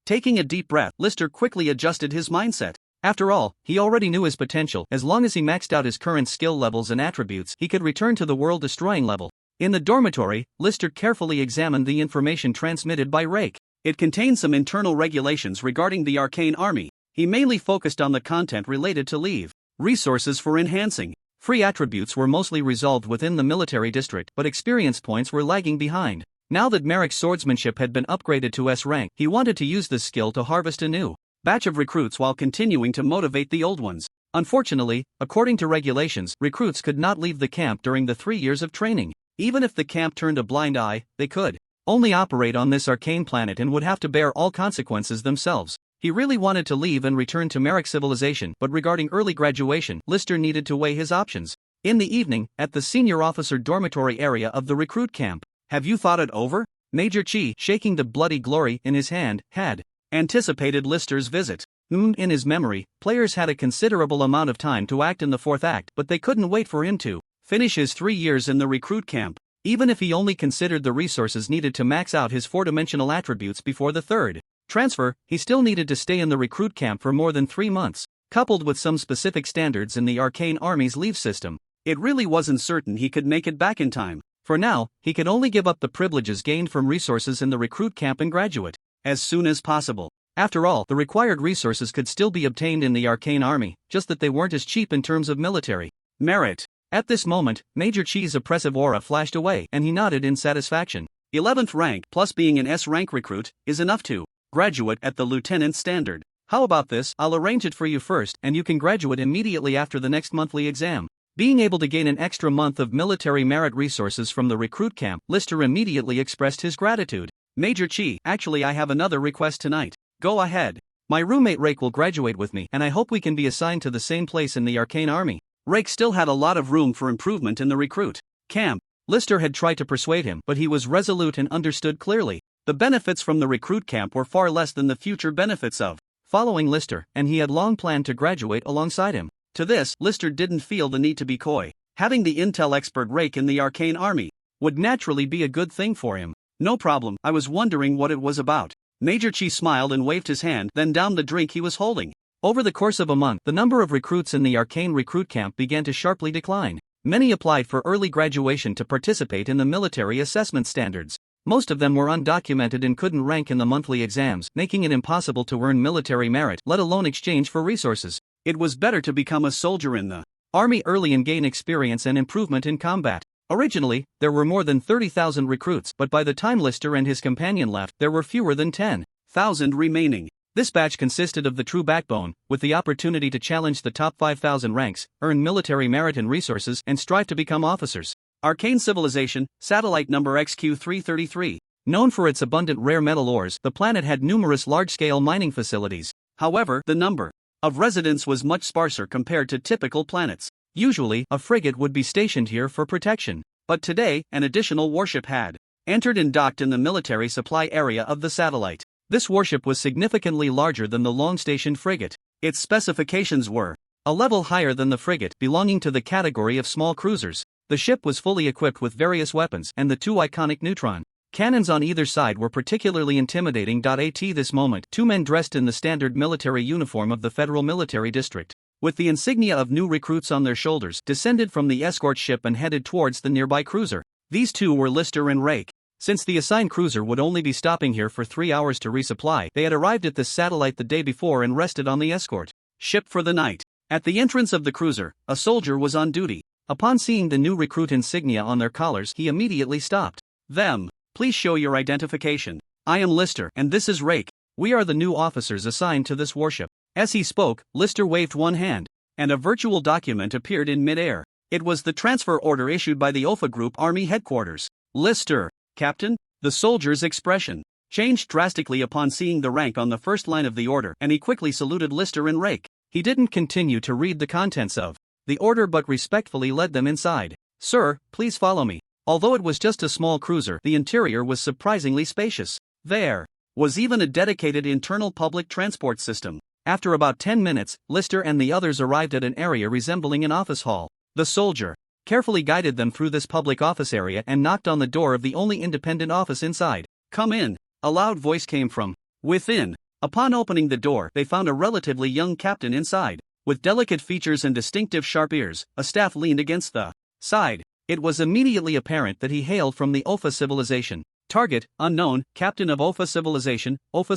Taking a deep breath, Lister quickly adjusted his mindset. After all, he already knew his potential. As long as he maxed out his current skill levels and attributes, he could return to the world-destroying level. In the dormitory, Lister carefully examined the information transmitted by Rake. It contained some internal regulations regarding the arcane army. He mainly focused on the content related to leave resources for enhancing free attributes were mostly resolved within the military district, but experience points were lagging behind. Now that Merrick's swordsmanship had been upgraded to S rank, he wanted to use this skill to harvest a new batch of recruits while continuing to motivate the old ones. Unfortunately, according to regulations, recruits could not leave the camp during the 3 years of training. Even if the camp turned a blind eye, they could only operate on this arcane planet and would have to bear all consequences themselves. He really wanted to leave and return to Merrick civilization, but regarding early graduation, Lister needed to weigh his options. In the evening, at the senior officer dormitory area of the recruit camp. Have you thought it over? Major Chi, shaking the bloody glory in his hand, had anticipated Lister's visit. In his memory, players had a considerable amount of time to act in the fourth act, but they couldn't wait for him to finish his 3 years in the recruit camp. Even if he only considered the resources needed to max out his 4-dimensional attributes before the third transfer, he still needed to stay in the recruit camp for more than 3 months. Coupled with some specific standards in the arcane army's leave system, it really wasn't certain he could make it back in time. For now, he could only give up the privileges gained from resources in the recruit camp and graduate as soon as possible. After all, the required resources could still be obtained in the arcane army, just that they weren't as cheap in terms of military merit. At this moment, Major Chi's oppressive aura flashed away, and he nodded in satisfaction. 11th rank plus being an S rank recruit is enough to graduate at the lieutenant standard. How about this? I'll arrange it for you first, and you can graduate immediately after the next monthly exam. Being able to gain an extra month of military merit resources from the recruit camp, Lister immediately expressed his gratitude. Major Chi, actually I have another request tonight. Go ahead. My roommate Rake will graduate with me, and I hope we can be assigned to the same place in the arcane army. Rake still had a lot of room for improvement in the recruit camp. Lister had tried to persuade him, but he was resolute and understood clearly. The benefits from the recruit camp were far less than the future benefits of following Lister, and he had long planned to graduate alongside him. To this, Lister didn't feel the need to be coy. Having the intel expert Rake in the arcane army would naturally be a good thing for him. No problem, I was wondering what it was about. Major Chi smiled and waved his hand, then downed the drink he was holding. Over the course of a month, the number of recruits in the arcane recruit camp began to sharply decline. Many applied for early graduation to participate in the military assessment standards. Most of them were undocumented and couldn't rank in the monthly exams, making it impossible to earn military merit, let alone exchange for resources. It was better to become a soldier in the army early and gain experience and improvement in combat. Originally, there were more than 30,000 recruits, but by the time Lister and his companion left, there were fewer than 10,000 remaining. This batch consisted of the true backbone, with the opportunity to challenge the top 5,000 ranks, earn military merit and resources, and strive to become officers. Arcane Civilization, Satellite Number XQ333. Known for its abundant rare metal ores, the planet had numerous large-scale mining facilities. However, the number of residents was much sparser compared to typical planets. Usually, a frigate would be stationed here for protection. But today, an additional warship had entered and docked in the military supply area of the satellite. This warship was significantly larger than the long-stationed frigate. Its specifications were a level higher than the frigate, belonging to the category of small cruisers. The ship was fully equipped with various weapons, and the two iconic neutron cannons on either side were particularly intimidating. At this moment, two men dressed in the standard military uniform of the Federal Military District, with the insignia of new recruits on their shoulders, descended from the escort ship and headed towards the nearby cruiser. These two were Lister and Rake. Since the assigned cruiser would only be stopping here for 3 hours to resupply, they had arrived at this satellite the day before and rested on the escort ship for the night. At the entrance of the cruiser, a soldier was on duty. Upon seeing the new recruit insignia on their collars, he immediately stopped them. Please show your identification. I am Lister, and this is Rake. We are the new officers assigned to this warship. As he spoke, Lister waved one hand, and a virtual document appeared in mid-air. It was the transfer order issued by the OFA Group Army Headquarters. Lister, Captain? The soldier's expression changed drastically upon seeing the rank on the first line of the order, and he quickly saluted Lister and Rake. He didn't continue to read the contents of the order but respectfully led them inside. Sir, please follow me. Although it was just a small cruiser, the interior was surprisingly spacious. There was even a dedicated internal public transport system. After about 10 minutes, Lister and the others arrived at an area resembling an office hall. The soldier carefully guided them through this public office area and knocked on the door of the only independent office inside. Come in. A loud voice came from within. Upon opening the door, they found a relatively young captain inside. With delicate features and distinctive sharp ears, a staff leaned against the side. It was immediately apparent that he hailed from the OFA civilization. Target, unknown, captain of OFA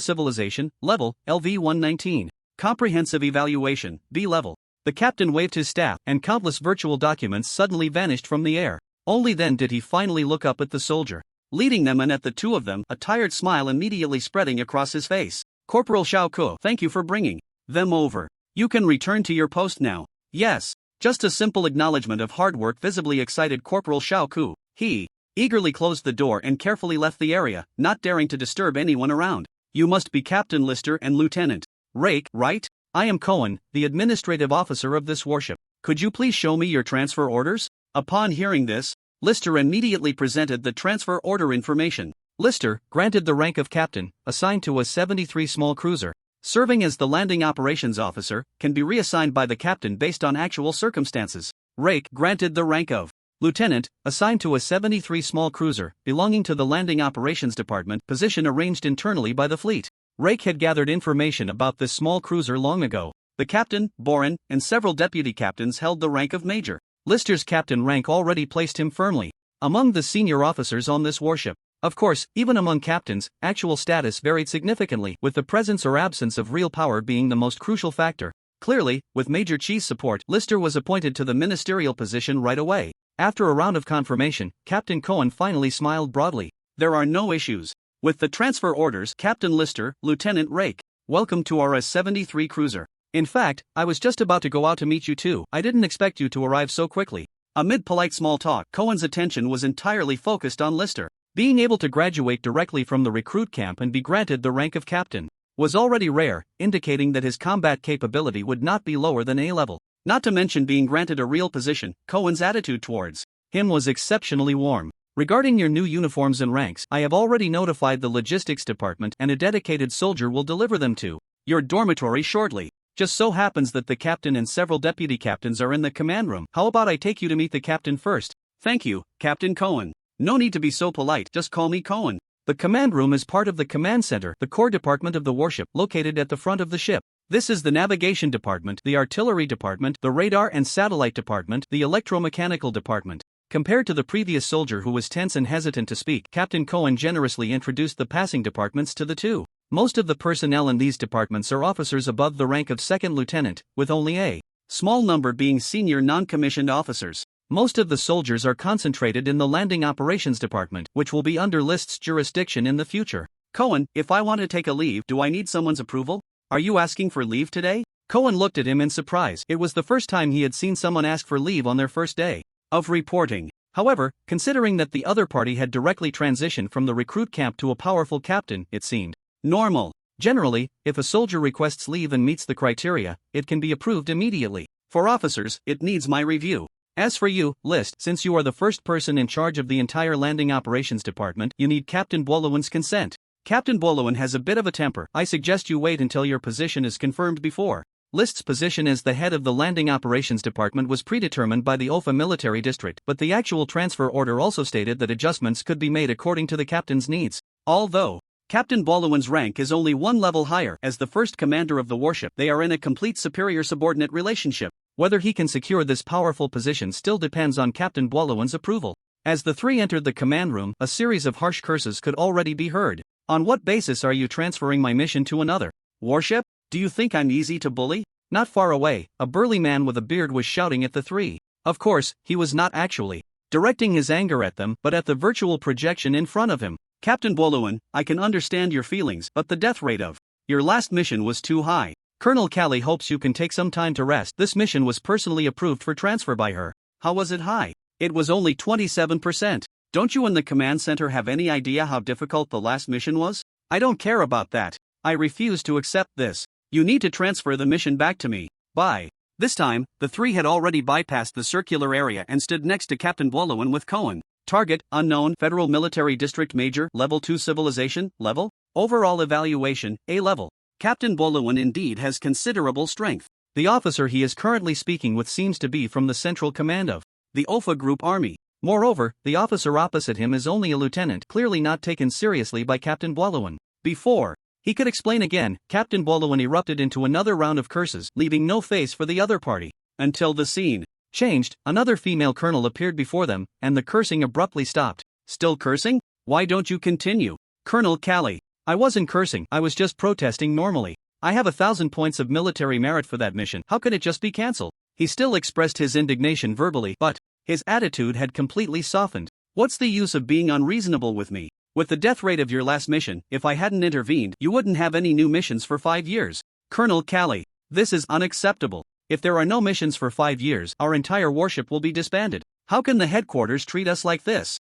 civilization, level, LV-119. Comprehensive evaluation, B level. The captain waved his staff, and countless virtual documents suddenly vanished from the air. Only then did he finally look up at the soldier leading them and at the two of them, a tired smile immediately spreading across his face. Corporal Xiao Ku, thank you for bringing them over. You can return to your post now. Yes. Just a simple acknowledgement of hard work visibly excited Corporal Xiao Ku. He eagerly closed the door and carefully left the area, not daring to disturb anyone around. You must be Captain Lister and Lieutenant Rake, right? I am Cohen, the administrative officer of this warship. Could you please show me your transfer orders? Upon hearing this, Lister immediately presented the transfer order information. Lister, granted the rank of captain, assigned to a 73 small cruiser, serving as the landing operations officer, can be reassigned by the captain based on actual circumstances. Rake, granted the rank of lieutenant, assigned to a 73 small cruiser, belonging to the landing operations department, position arranged internally by the fleet. Rake had gathered information about this small cruiser long ago. The captain, Boren, and several deputy captains held the rank of major. Lister's captain rank already placed him firmly among the senior officers on this warship. Of course, even among captains, actual status varied significantly, with the presence or absence of real power being the most crucial factor. Clearly, with Major Chi's support, Lister was appointed to the ministerial position right away. After a round of confirmation, Captain Cohen finally smiled broadly. There are no issues with the transfer orders, Captain Lister, Lieutenant Rake. Welcome to our S-73 cruiser. In fact, I was just about to go out to meet you too. I didn't expect you to arrive so quickly. Amid polite small talk, Cohen's attention was entirely focused on Lister. Being able to graduate directly from the recruit camp and be granted the rank of captain was already rare, indicating that his combat capability would not be lower than A level. Not to mention being granted a real position, Cohen's attitude towards him was exceptionally warm. Regarding your new uniforms and ranks, I have already notified the logistics department and a dedicated soldier will deliver them to your dormitory shortly. Just so happens that the captain and several deputy captains are in the command room. How about I take you to meet the captain first? Thank you, Captain Cohen. No need to be so polite, just call me Cohen. The command room is part of the command center, the core department of the warship, located at the front of the ship. This is the navigation department, the artillery department, the radar and satellite department, the electromechanical department. Compared to the previous soldier who was tense and hesitant to speak, Captain Cohen generously introduced the passing departments to the two. Most of the personnel in these departments are officers above the rank of second lieutenant, with only a small number being senior non-commissioned officers. Most of the soldiers are concentrated in the landing operations department, which will be under List's jurisdiction in the future. Cohen, if I want to take a leave, do I need someone's approval? Are you asking for leave today? Cohen looked at him in surprise. It was the first time he had seen someone ask for leave on their first day of reporting. However, considering that the other party had directly transitioned from the recruit camp to a powerful captain, it seemed normal. Generally, if a soldier requests leave and meets the criteria, it can be approved immediately. For officers, it needs my review. As for you, List, since you are the first person in charge of the entire landing operations department, you need Captain Bolowan's consent. Captain Bolowan has a bit of a temper. I suggest you wait until your position is confirmed before. List's position as the head of the landing operations department was predetermined by the OFA military district, but the actual transfer order also stated that adjustments could be made according to the captain's needs. Although Captain Bolowan's rank is only one level higher as the first commander of the warship, they are in a complete superior-subordinate relationship. Whether he can secure this powerful position still depends on Captain Bolowan's approval. As the three entered the command room, a series of harsh curses could already be heard. On what basis are you transferring my mission to another warship? Do you think I'm easy to bully? Not far away, a burly man with a beard was shouting at the three. Of course, he was not actually directing his anger at them, but at the virtual projection in front of him. Captain Bolowan, I can understand your feelings, but the death rate of your last mission was too high. Colonel Callie hopes you can take some time to rest. This mission was personally approved for transfer by her. How was it high? It was only 27%. Don't you in the command center have any idea how difficult the last mission was? I don't care about that. I refuse to accept this. You need to transfer the mission back to me. Bye. This time, the three had already bypassed the circular area and stood next to Captain Bolowan with Cohen. Target, unknown, Federal Military District Major, Level 2 Civilization, Level, Overall Evaluation, A Level. Captain Bolowan indeed has considerable strength. The officer he is currently speaking with seems to be from the Central Command of the OFA Group Army. Moreover, the officer opposite him is only a lieutenant, clearly not taken seriously by Captain Bolowan. Before he could explain again, Captain Bolowan erupted into another round of curses, leaving no face for the other party. Until the scene changed, another female colonel appeared before them, and the cursing abruptly stopped. Still cursing? Why don't you continue? Colonel Callie. I wasn't cursing, I was just protesting normally. I have 1,000 points of military merit for that mission, how could it just be cancelled? He still expressed his indignation verbally, but his attitude had completely softened. What's the use of being unreasonable with me? With the death rate of your last mission, if I hadn't intervened, you wouldn't have any new missions for 5 years. Colonel Callie, this is unacceptable. If there are no missions for 5 years, our entire warship will be disbanded. How can the headquarters treat us like this?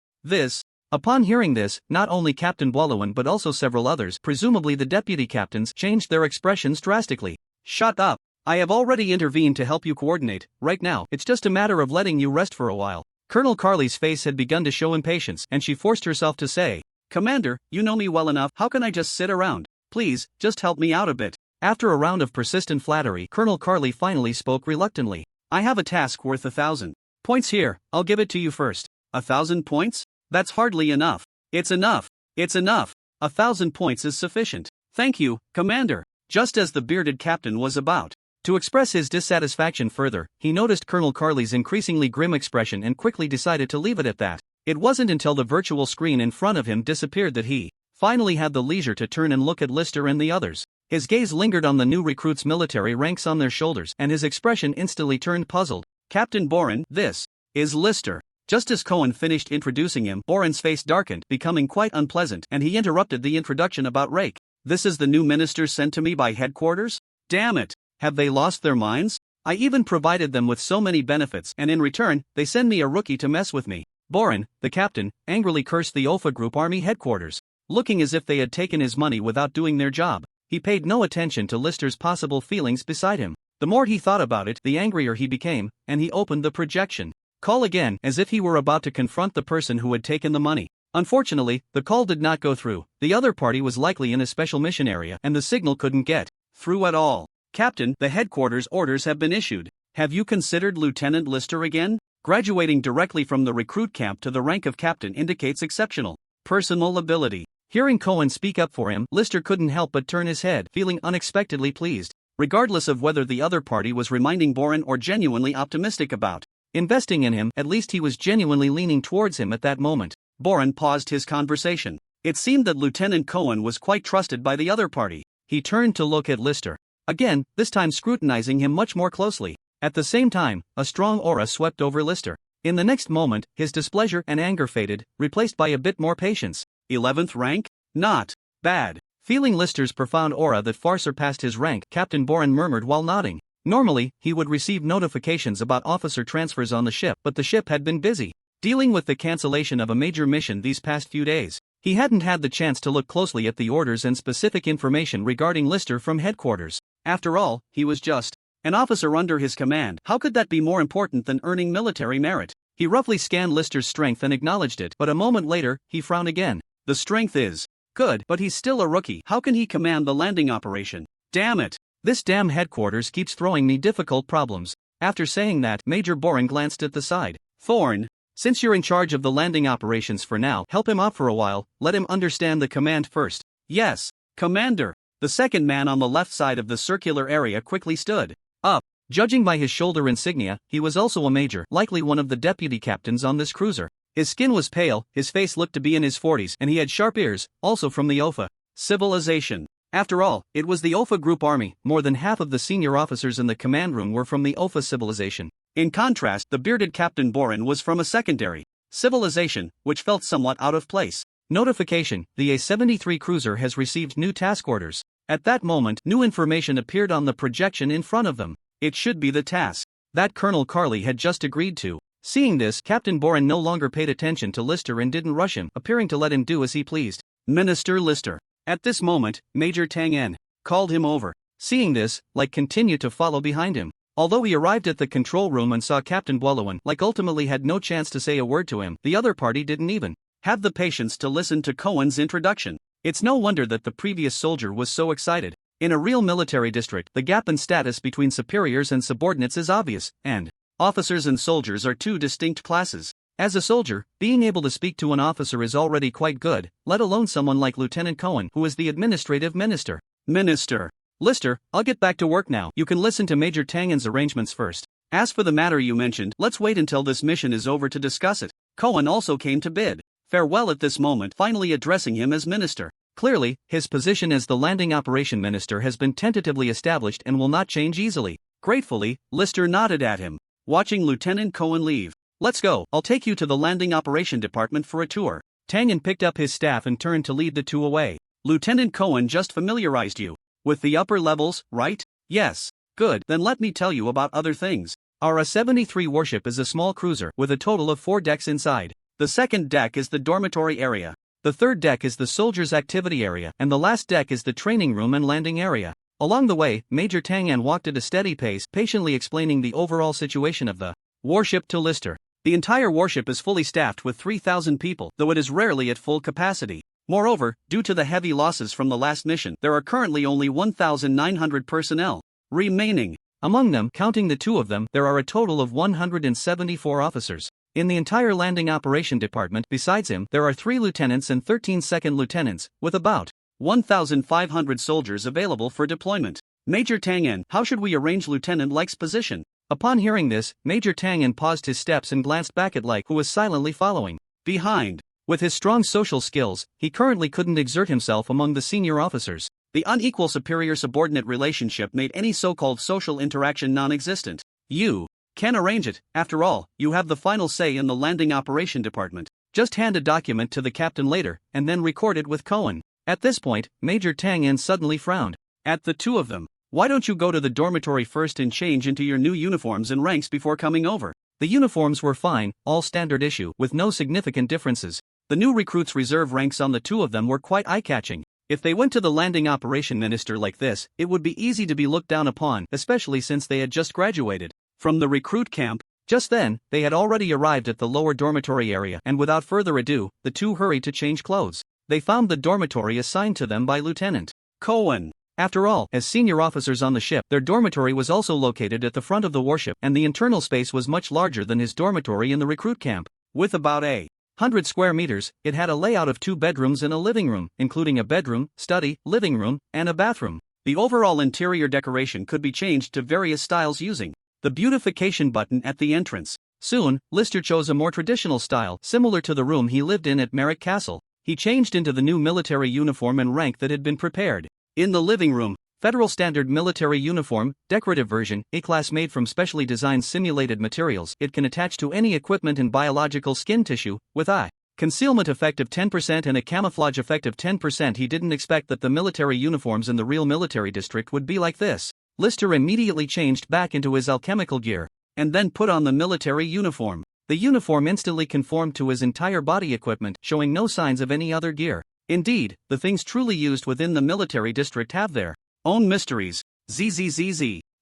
Upon hearing this, not only Captain Bolowan but also several others, presumably the deputy captains, changed their expressions drastically. Shut up. I have already intervened to help you coordinate. Right now, it's just a matter of letting you rest for a while. Colonel Carley's face had begun to show impatience, and she forced herself to say, Commander, you know me well enough, how can I just sit around? Please, just help me out a bit. After a round of persistent flattery, Colonel Carley finally spoke reluctantly. I have a task worth 1,000 points here, I'll give it to you first. 1,000 points? That's hardly enough. It's enough. It's enough. 1,000 points is sufficient. Thank you, Commander. Just as the bearded captain was about to express his dissatisfaction further, he noticed Colonel Carley's increasingly grim expression and quickly decided to leave it at that. It wasn't until the virtual screen in front of him disappeared that he finally had the leisure to turn and look at Lister and the others. His gaze lingered on the new recruits' military ranks on their shoulders, and his expression instantly turned puzzled. Captain Boren, this is Lister. Just as Cohen finished introducing him, Boren's face darkened, becoming quite unpleasant, and he interrupted the introduction about Rake. This is the new minister sent to me by headquarters? Damn it! Have they lost their minds? I even provided them with so many benefits, and in return, they send me a rookie to mess with me. Boren, the captain, angrily cursed the OFA Group Army headquarters. Looking as if they had taken his money without doing their job, he paid no attention to Lister's possible feelings beside him. The more he thought about it, the angrier he became, and he opened the projection call again, as if he were about to confront the person who had taken the money. Unfortunately, the call did not go through. The other party was likely in a special mission area, and the signal couldn't get through at all. Captain, the headquarters orders have been issued. Have you considered Lieutenant Lister again? Graduating directly from the recruit camp to the rank of captain indicates exceptional personal ability. Hearing Cohen speak up for him, Lister couldn't help but turn his head, feeling unexpectedly pleased. Regardless of whether the other party was reminding Boren or genuinely optimistic about investing in him, at least he was genuinely leaning towards him at that moment. Boren paused his conversation. It seemed that Lieutenant Cohen was quite trusted by the other party. He turned to look at Lister again, this time scrutinizing him much more closely. At the same time, a strong aura swept over Lister. In the next moment, his displeasure and anger faded, replaced by a bit more patience. 11th rank? Not Bad. Feeling Lister's profound aura that far surpassed his rank, Captain Boren murmured while nodding. Normally, he would receive notifications about officer transfers on the ship, but the ship had been busy dealing with the cancellation of a major mission these past few days. He hadn't had the chance to look closely at the orders and specific information regarding Lister from headquarters. After all, he was just an officer under his command. How could that be more important than earning military merit? He roughly scanned Lister's strength and acknowledged it, but a moment later, he frowned again. The strength is good, but he's still a rookie. How can he command the landing operation? Damn it! This damn headquarters keeps throwing me difficult problems. After saying that, Major Boren glanced at the side. Thorn, since you're in charge of the landing operations for now, help him out for a while, let him understand the command first. Yes, Commander. The second man on the left side of the circular area quickly stood up. Judging by his shoulder insignia, he was also a major, likely one of the deputy captains on this cruiser. His skin was pale, his face looked to be in his 40s, and he had sharp ears, also from the OFA civilization. After all, it was the OFA group army. More than half of the senior officers in the command room were from the OFA civilization. In contrast, the bearded Captain Boren was from a secondary civilization, which felt somewhat out of place. Notification: the A-73 cruiser has received new task orders. At that moment, new information appeared on the projection in front of them. It should be the task that Colonel Carley had just agreed to. Seeing this, Captain Boren no longer paid attention to Lister and didn't rush him, appearing to let him do as he pleased. Minister Lister. At this moment, Major Tang En called him over. Seeing this, continued to follow behind him. Although he arrived at the control room and saw Captain Buelowen, ultimately had no chance to say a word to him, the other party didn't even have the patience to listen to Cohen's introduction. It's no wonder that the previous soldier was so excited. In a real military district, the gap in status between superiors and subordinates is obvious, and officers and soldiers are two distinct classes. As a soldier, being able to speak to an officer is already quite good, let alone someone like Lieutenant Cohen, who is the administrative minister. Minister Lister, I'll get back to work now. You can listen to Major Tangen's arrangements first. As for the matter you mentioned, let's wait until this mission is over to discuss it. Cohen also came to bid farewell at this moment, finally addressing him as minister. Clearly, his position as the landing operation minister has been tentatively established and will not change easily. Gratefully, Lister nodded at him, watching Lieutenant Cohen leave. Let's go, I'll take you to the landing operation department for a tour. Tangen picked up his staff and turned to lead the two away. Lieutenant Cohen just familiarized you with the upper levels, right? Yes. Good, then let me tell you about other things. Our A-73 warship is a small cruiser with a total of 4 decks inside. The second deck is the dormitory area. The third deck is the soldiers' activity area, and the last deck is the training room and landing area. Along the way, Major Tang En walked at a steady pace, patiently explaining the overall situation of the warship to Lister. The entire warship is fully staffed with 3,000 people, though it is rarely at full capacity. Moreover, due to the heavy losses from the last mission, there are currently only 1,900 personnel remaining. Among them, counting the two of them, there are a total of 174 officers. In the entire landing operation department, besides him, there are 3 lieutenants and 13 second lieutenants, with about 1,500 soldiers available for deployment. Major Tang En, how should we arrange Lieutenant Like's position? Upon hearing this, Major Tang En paused his steps and glanced back at Like, who was silently following behind. With his strong social skills, he currently couldn't exert himself among the senior officers. The unequal superior-subordinate relationship made any so-called social interaction non-existent. You can arrange it. After all, you have the final say in the landing operation department. Just hand a document to the captain later, and then record it with Cohen. At this point, Major Tang En suddenly frowned at the two of them. Why don't you go to the dormitory first and change into your new uniforms and ranks before coming over? The uniforms were fine, all standard issue, with no significant differences. The new recruits' reserve ranks on the two of them were quite eye-catching. If they went to the landing operation minister like this, it would be easy to be looked down upon, especially since they had just graduated from the recruit camp. Just then, they had already arrived at the lower dormitory area, and without further ado, the two hurried to change clothes. They found the dormitory assigned to them by Lieutenant Cohen. After all, as senior officers on the ship, their dormitory was also located at the front of the warship, and the internal space was much larger than his dormitory in the recruit camp. With about 100 square meters, it had a layout of 2 bedrooms and a living room, including a bedroom, study, living room, and a bathroom. The overall interior decoration could be changed to various styles using the beautification button at the entrance. Soon, Lister chose a more traditional style, similar to the room he lived in at Merrick Castle. He changed into the new military uniform and rank that had been prepared. In the living room, Federal Standard Military Uniform, decorative version, A-class made from specially designed simulated materials. It can attach to any equipment and biological skin tissue, with concealment effect of 10% and a camouflage effect of 10%. He didn't expect that the military uniforms in the real military district would be like this. Lister immediately changed back into his alchemical gear, and then put on the military uniform. The uniform instantly conformed to his entire body equipment, showing no signs of any other gear. Indeed, the things truly used within the military district have their own mysteries. Zzz.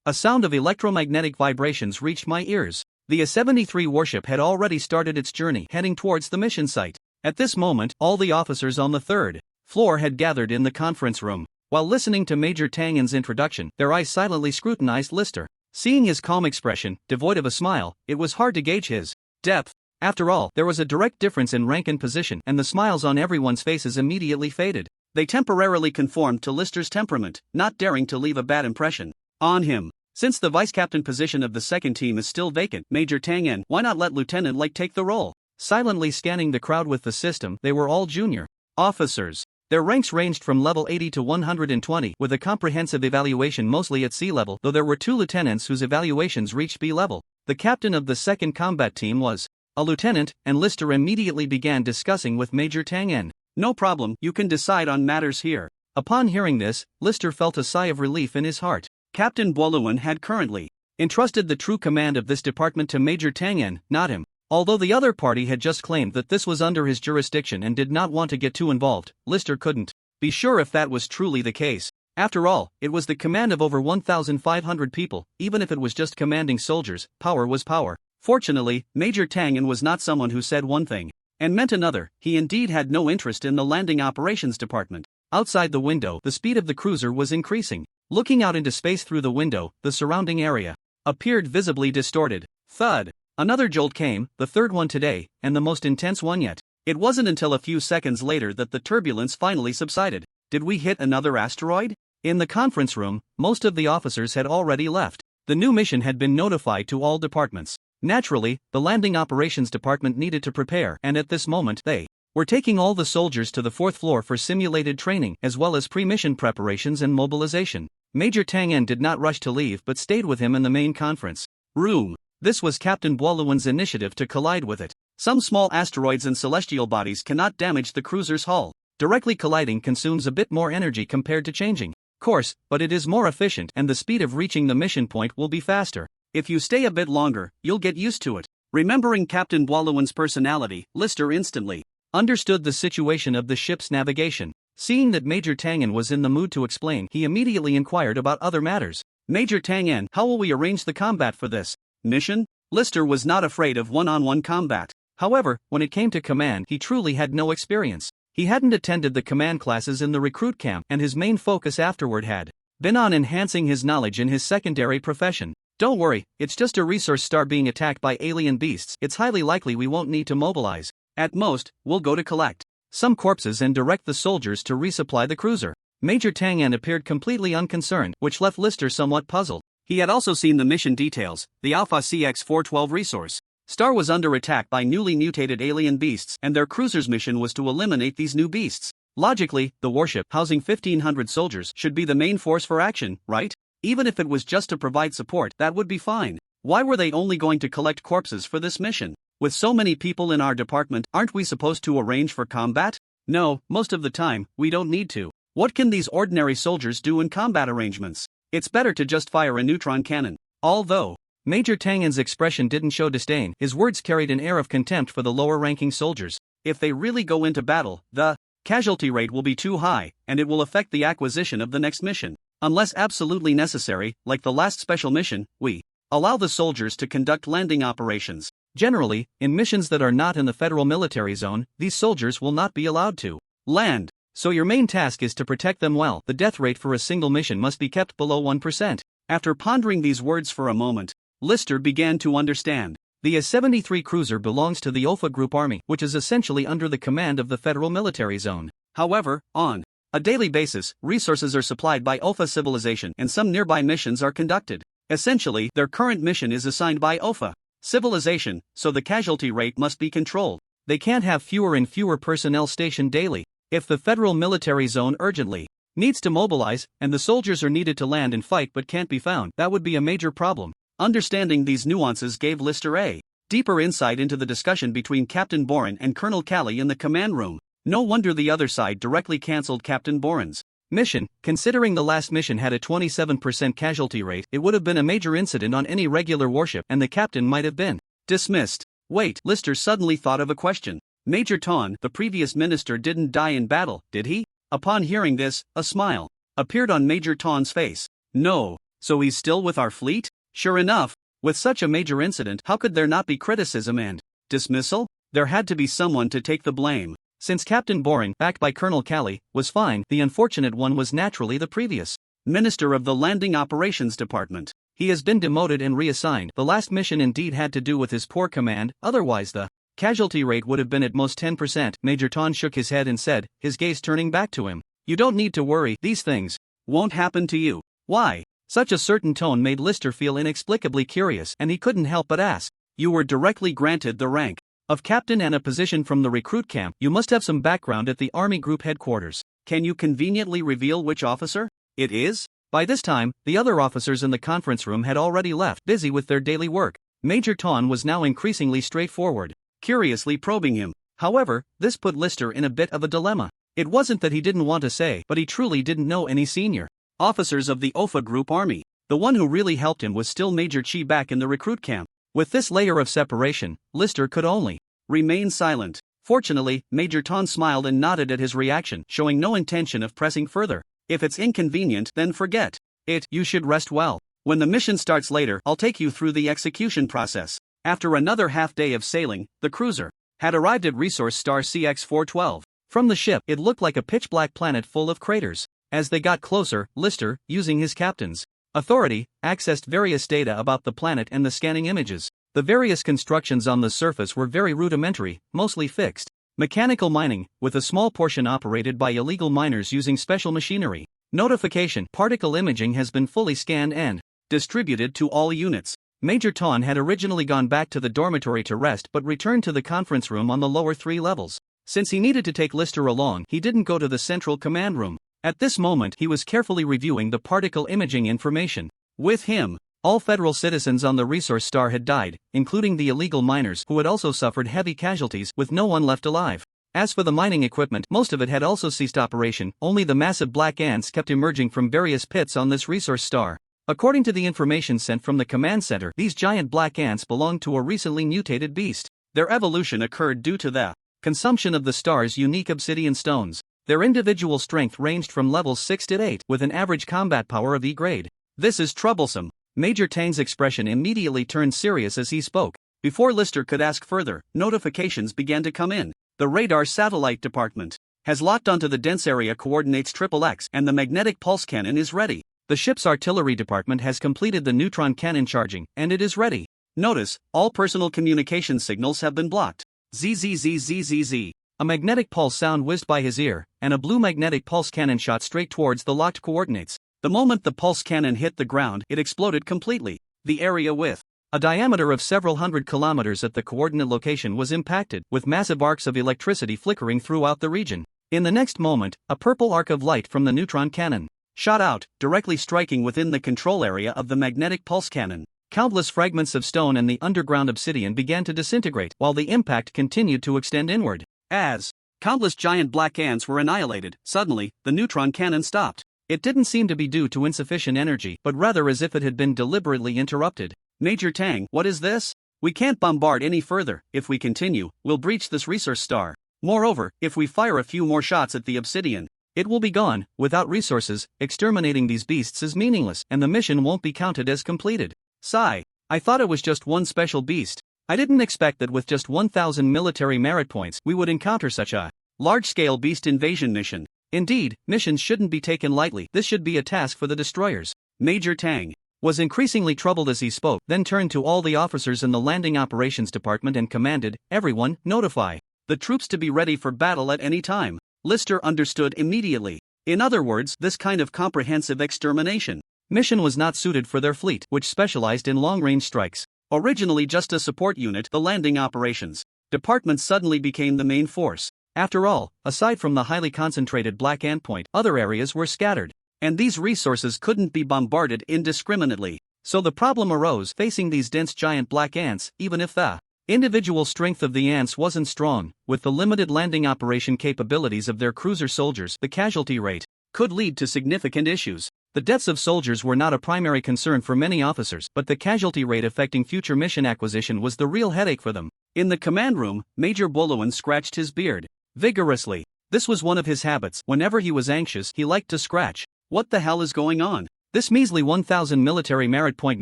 A sound of electromagnetic vibrations reached my ears. The A-73 warship had already started its journey heading towards the mission site. At this moment, all the officers on the third floor had gathered in the conference room. While listening to Major Tangen's introduction, their eyes silently scrutinized Lister. Seeing his calm expression, devoid of a smile, it was hard to gauge his depth. After all, there was a direct difference in rank and position, and the smiles on everyone's faces immediately faded. They temporarily conformed to Lister's temperament, not daring to leave a bad impression on him. Since the vice-captain position of the second team is still vacant, Major Tangen, why not let Lieutenant Lake take the role? Silently scanning the crowd with the system, they were all junior officers. Their ranks ranged from level 80 to 120, with a comprehensive evaluation mostly at C level, though there were 2 lieutenants whose evaluations reached B level. The captain of the second combat team was a lieutenant, and Lister immediately began discussing with Major Tangen. No problem, you can decide on matters here. Upon hearing this, Lister felt a sigh of relief in his heart. Captain Boluan had currently entrusted the true command of this department to Major Tangen, not him. Although the other party had just claimed that this was under his jurisdiction and did not want to get too involved, Lister couldn't be sure if that was truly the case. After all, it was the command of over 1,500 people. Even if it was just commanding soldiers, power was power. Fortunately, Major Tangen was not someone who said one thing and meant another. He indeed had no interest in the landing operations department. Outside the window, the speed of the cruiser was increasing. Looking out into space through the window, the surrounding area appeared visibly distorted. Thud. Another jolt came, the third one today, and the most intense one yet. It wasn't until a few seconds later that the turbulence finally subsided. Did we hit another asteroid? In the conference room, most of the officers had already left. The new mission had been notified to all departments. Naturally, the landing operations department needed to prepare, and at this moment they were taking all the soldiers to the 4th floor for simulated training, as well as pre-mission preparations and mobilization. Major Tangen did not rush to leave but stayed with him in the main conference room. This was Captain Boluan's initiative to collide with it. Some small asteroids and celestial bodies cannot damage the cruiser's hull. Directly colliding consumes a bit more energy compared to changing course, but it is more efficient and the speed of reaching the mission point will be faster. If you stay a bit longer, you'll get used to it. Remembering Captain Boluan's personality, Lister instantly understood the situation of the ship's navigation. Seeing that Major Tangen was in the mood to explain, he immediately inquired about other matters. Major Tangen, how will we arrange the combat for this mission? Lister was not afraid of one-on-one combat. However, when it came to command, he truly had no experience. He hadn't attended the command classes in the recruit camp, and his main focus afterward had been on enhancing his knowledge in his secondary profession. Don't worry, it's just a resource star being attacked by alien beasts. It's highly likely we won't need to mobilize. At most, we'll go to collect some corpses and direct the soldiers to resupply the cruiser. Major Tangen appeared completely unconcerned, which left Lister somewhat puzzled. He had also seen the mission details. The Alpha CX-412 resource star was under attack by newly mutated alien beasts, and their cruiser's mission was to eliminate these new beasts. Logically, the warship, housing 1,500 soldiers, should be the main force for action, right? Even if it was just to provide support, that would be fine. Why were they only going to collect corpses for this mission? With so many people in our department, aren't we supposed to arrange for combat? No, most of the time, we don't need to. What can these ordinary soldiers do in combat arrangements? It's better to just fire a neutron cannon. Although Major Tangen's expression didn't show disdain, his words carried an air of contempt for the lower-ranking soldiers. If they really go into battle, the casualty rate will be too high, and it will affect the acquisition of the next mission. Unless absolutely necessary, like the last special mission, we allow the soldiers to conduct landing operations. Generally, in missions that are not in the federal military zone, these soldiers will not be allowed to land. So your main task is to protect them well. The death rate for a single mission must be kept below 1%. After pondering these words for a moment, Lister began to understand. The A-73 cruiser belongs to the OFA Group Army, which is essentially under the command of the federal military zone. However, on a daily basis, resources are supplied by OFA Civilization and some nearby missions are conducted. Essentially, their current mission is assigned by OFA Civilization, so the casualty rate must be controlled. They can't have fewer and fewer personnel stationed daily. If the federal military zone urgently needs to mobilize, and the soldiers are needed to land and fight but can't be found, that would be a major problem. Understanding these nuances gave Lister a Deeper insight into the discussion between Captain Boren and Colonel Callie in the command room. No wonder the other side directly cancelled Captain Boren's mission. Considering the last mission had a 27% casualty rate, it would have been a major incident on any regular warship and the captain might have been dismissed. Wait, Lister suddenly thought of a question. Major Ton, the previous minister, didn't die in battle, did he? Upon hearing this, a smile appeared on Major Ton's face. No, so he's still with our fleet? Sure enough, with such a major incident, how could there not be criticism and dismissal? There had to be someone to take the blame. Since Captain Boring, backed by Colonel Callie, was fine, the unfortunate one was naturally the previous minister of the Landing Operations Department. He has been demoted and reassigned. The last mission indeed had to do with his poor command, otherwise the casualty rate would have been at most 10%. Major Ton shook his head and said, his gaze turning back to him, "You don't need to worry, these things won't happen to you." Why? Such a certain tone made Lister feel inexplicably curious, and he couldn't help but ask. You were directly granted the rank of captain and a position from the recruit camp. You must have some background at the Army Group headquarters. Can you conveniently reveal which officer it is? By this time, the other officers in the conference room had already left, busy with their daily work. Major Ton was now increasingly straightforward, curiously probing him. However, this put Lister in a bit of a dilemma. It wasn't that he didn't want to say, but he truly didn't know any senior officers of the OFA Group Army. The one who really helped him was still Major Chi back in the recruit camp. With this layer of separation, Lister could only remain silent. Fortunately, Major Ton smiled and nodded at his reaction, showing no intention of pressing further. If it's inconvenient, then forget it. You should rest well. When the mission starts later, I'll take you through the execution process. After another half day of sailing, the cruiser had arrived at Resource Star CX-412. From the ship, it looked like a pitch-black planet full of craters. As they got closer, Lister, using his captain's authority, accessed various data about the planet and the scanning images. The various constructions on the surface were very rudimentary, mostly fixed mechanical mining, with a small portion operated by illegal miners using special machinery. Notification: particle imaging has been fully scanned and distributed to all units. Major Ton had originally gone back to the dormitory to rest but returned to the conference room on the lower 3 levels. Since he needed to take Lister along, he didn't go to the central command room. At this moment, he was carefully reviewing the particle imaging information. With him, all federal citizens on the Resource Star had died, including the illegal miners who had also suffered heavy casualties, with no one left alive. As for the mining equipment, most of it had also ceased operation. Only the massive black ants kept emerging from various pits on this Resource Star. According to the information sent from the command center, these giant black ants belonged to a recently mutated beast. Their evolution occurred due to the consumption of the star's unique obsidian stones. Their individual strength ranged from levels 6 to 8, with an average combat power of E grade. This is troublesome. Major Tang's expression immediately turned serious as he spoke. Before Lister could ask further, notifications began to come in. The radar satellite department has locked onto the dense area coordinates XXX, and the magnetic pulse cannon is ready. The ship's artillery department has completed the neutron cannon charging, and it is ready. Notice, all personal communication signals have been blocked. ZZZZZZ. A magnetic pulse sound whizzed by his ear, and a blue magnetic pulse cannon shot straight towards the locked coordinates. The moment the pulse cannon hit the ground, it exploded completely. The area with a diameter of several hundred kilometers at the coordinate location was impacted, with massive arcs of electricity flickering throughout the region. In the next moment, a purple arc of light from the neutron cannon shot out, directly striking within the control area of the magnetic pulse cannon. Countless fragments of stone and the underground obsidian began to disintegrate, while the impact continued to extend inward. As countless giant black ants were annihilated, suddenly, the neutron cannon stopped. It didn't seem to be due to insufficient energy, but rather as if it had been deliberately interrupted. Major Tang, what is this? We can't bombard any further. If we continue, we'll breach this Resource Star. Moreover, if we fire a few more shots at the obsidian, it will be gone. Without resources, exterminating these beasts is meaningless, and the mission won't be counted as completed. Sigh. I thought it was just one special beast. I didn't expect that with just 1,000 military merit points, we would encounter such a large-scale beast invasion mission. Indeed, missions shouldn't be taken lightly. This should be a task for the destroyers. Major Tang was increasingly troubled as he spoke, then turned to all the officers in the Landing Operations Department and commanded, everyone, notify the troops to be ready for battle at any time. Lister understood immediately. In other words, this kind of comprehensive extermination mission was not suited for their fleet, which specialized in long-range strikes. Originally just a support unit, the Landing Operations Department suddenly became the main force. After all, aside from the highly concentrated black ant point, other areas were scattered, and these resources couldn't be bombarded indiscriminately. So the problem arose facing these dense giant black ants. Even if the Individual strength of the ants wasn't strong. With the limited landing operation capabilities of their cruiser soldiers, the casualty rate could lead to significant issues. The deaths of soldiers were not a primary concern for many officers, but the casualty rate affecting future mission acquisition was the real headache for them. In the command room, Major Boluan scratched his beard vigorously. This was one of his habits. Whenever he was anxious, he liked to scratch. What the hell is going on? This measly 1,000 military merit point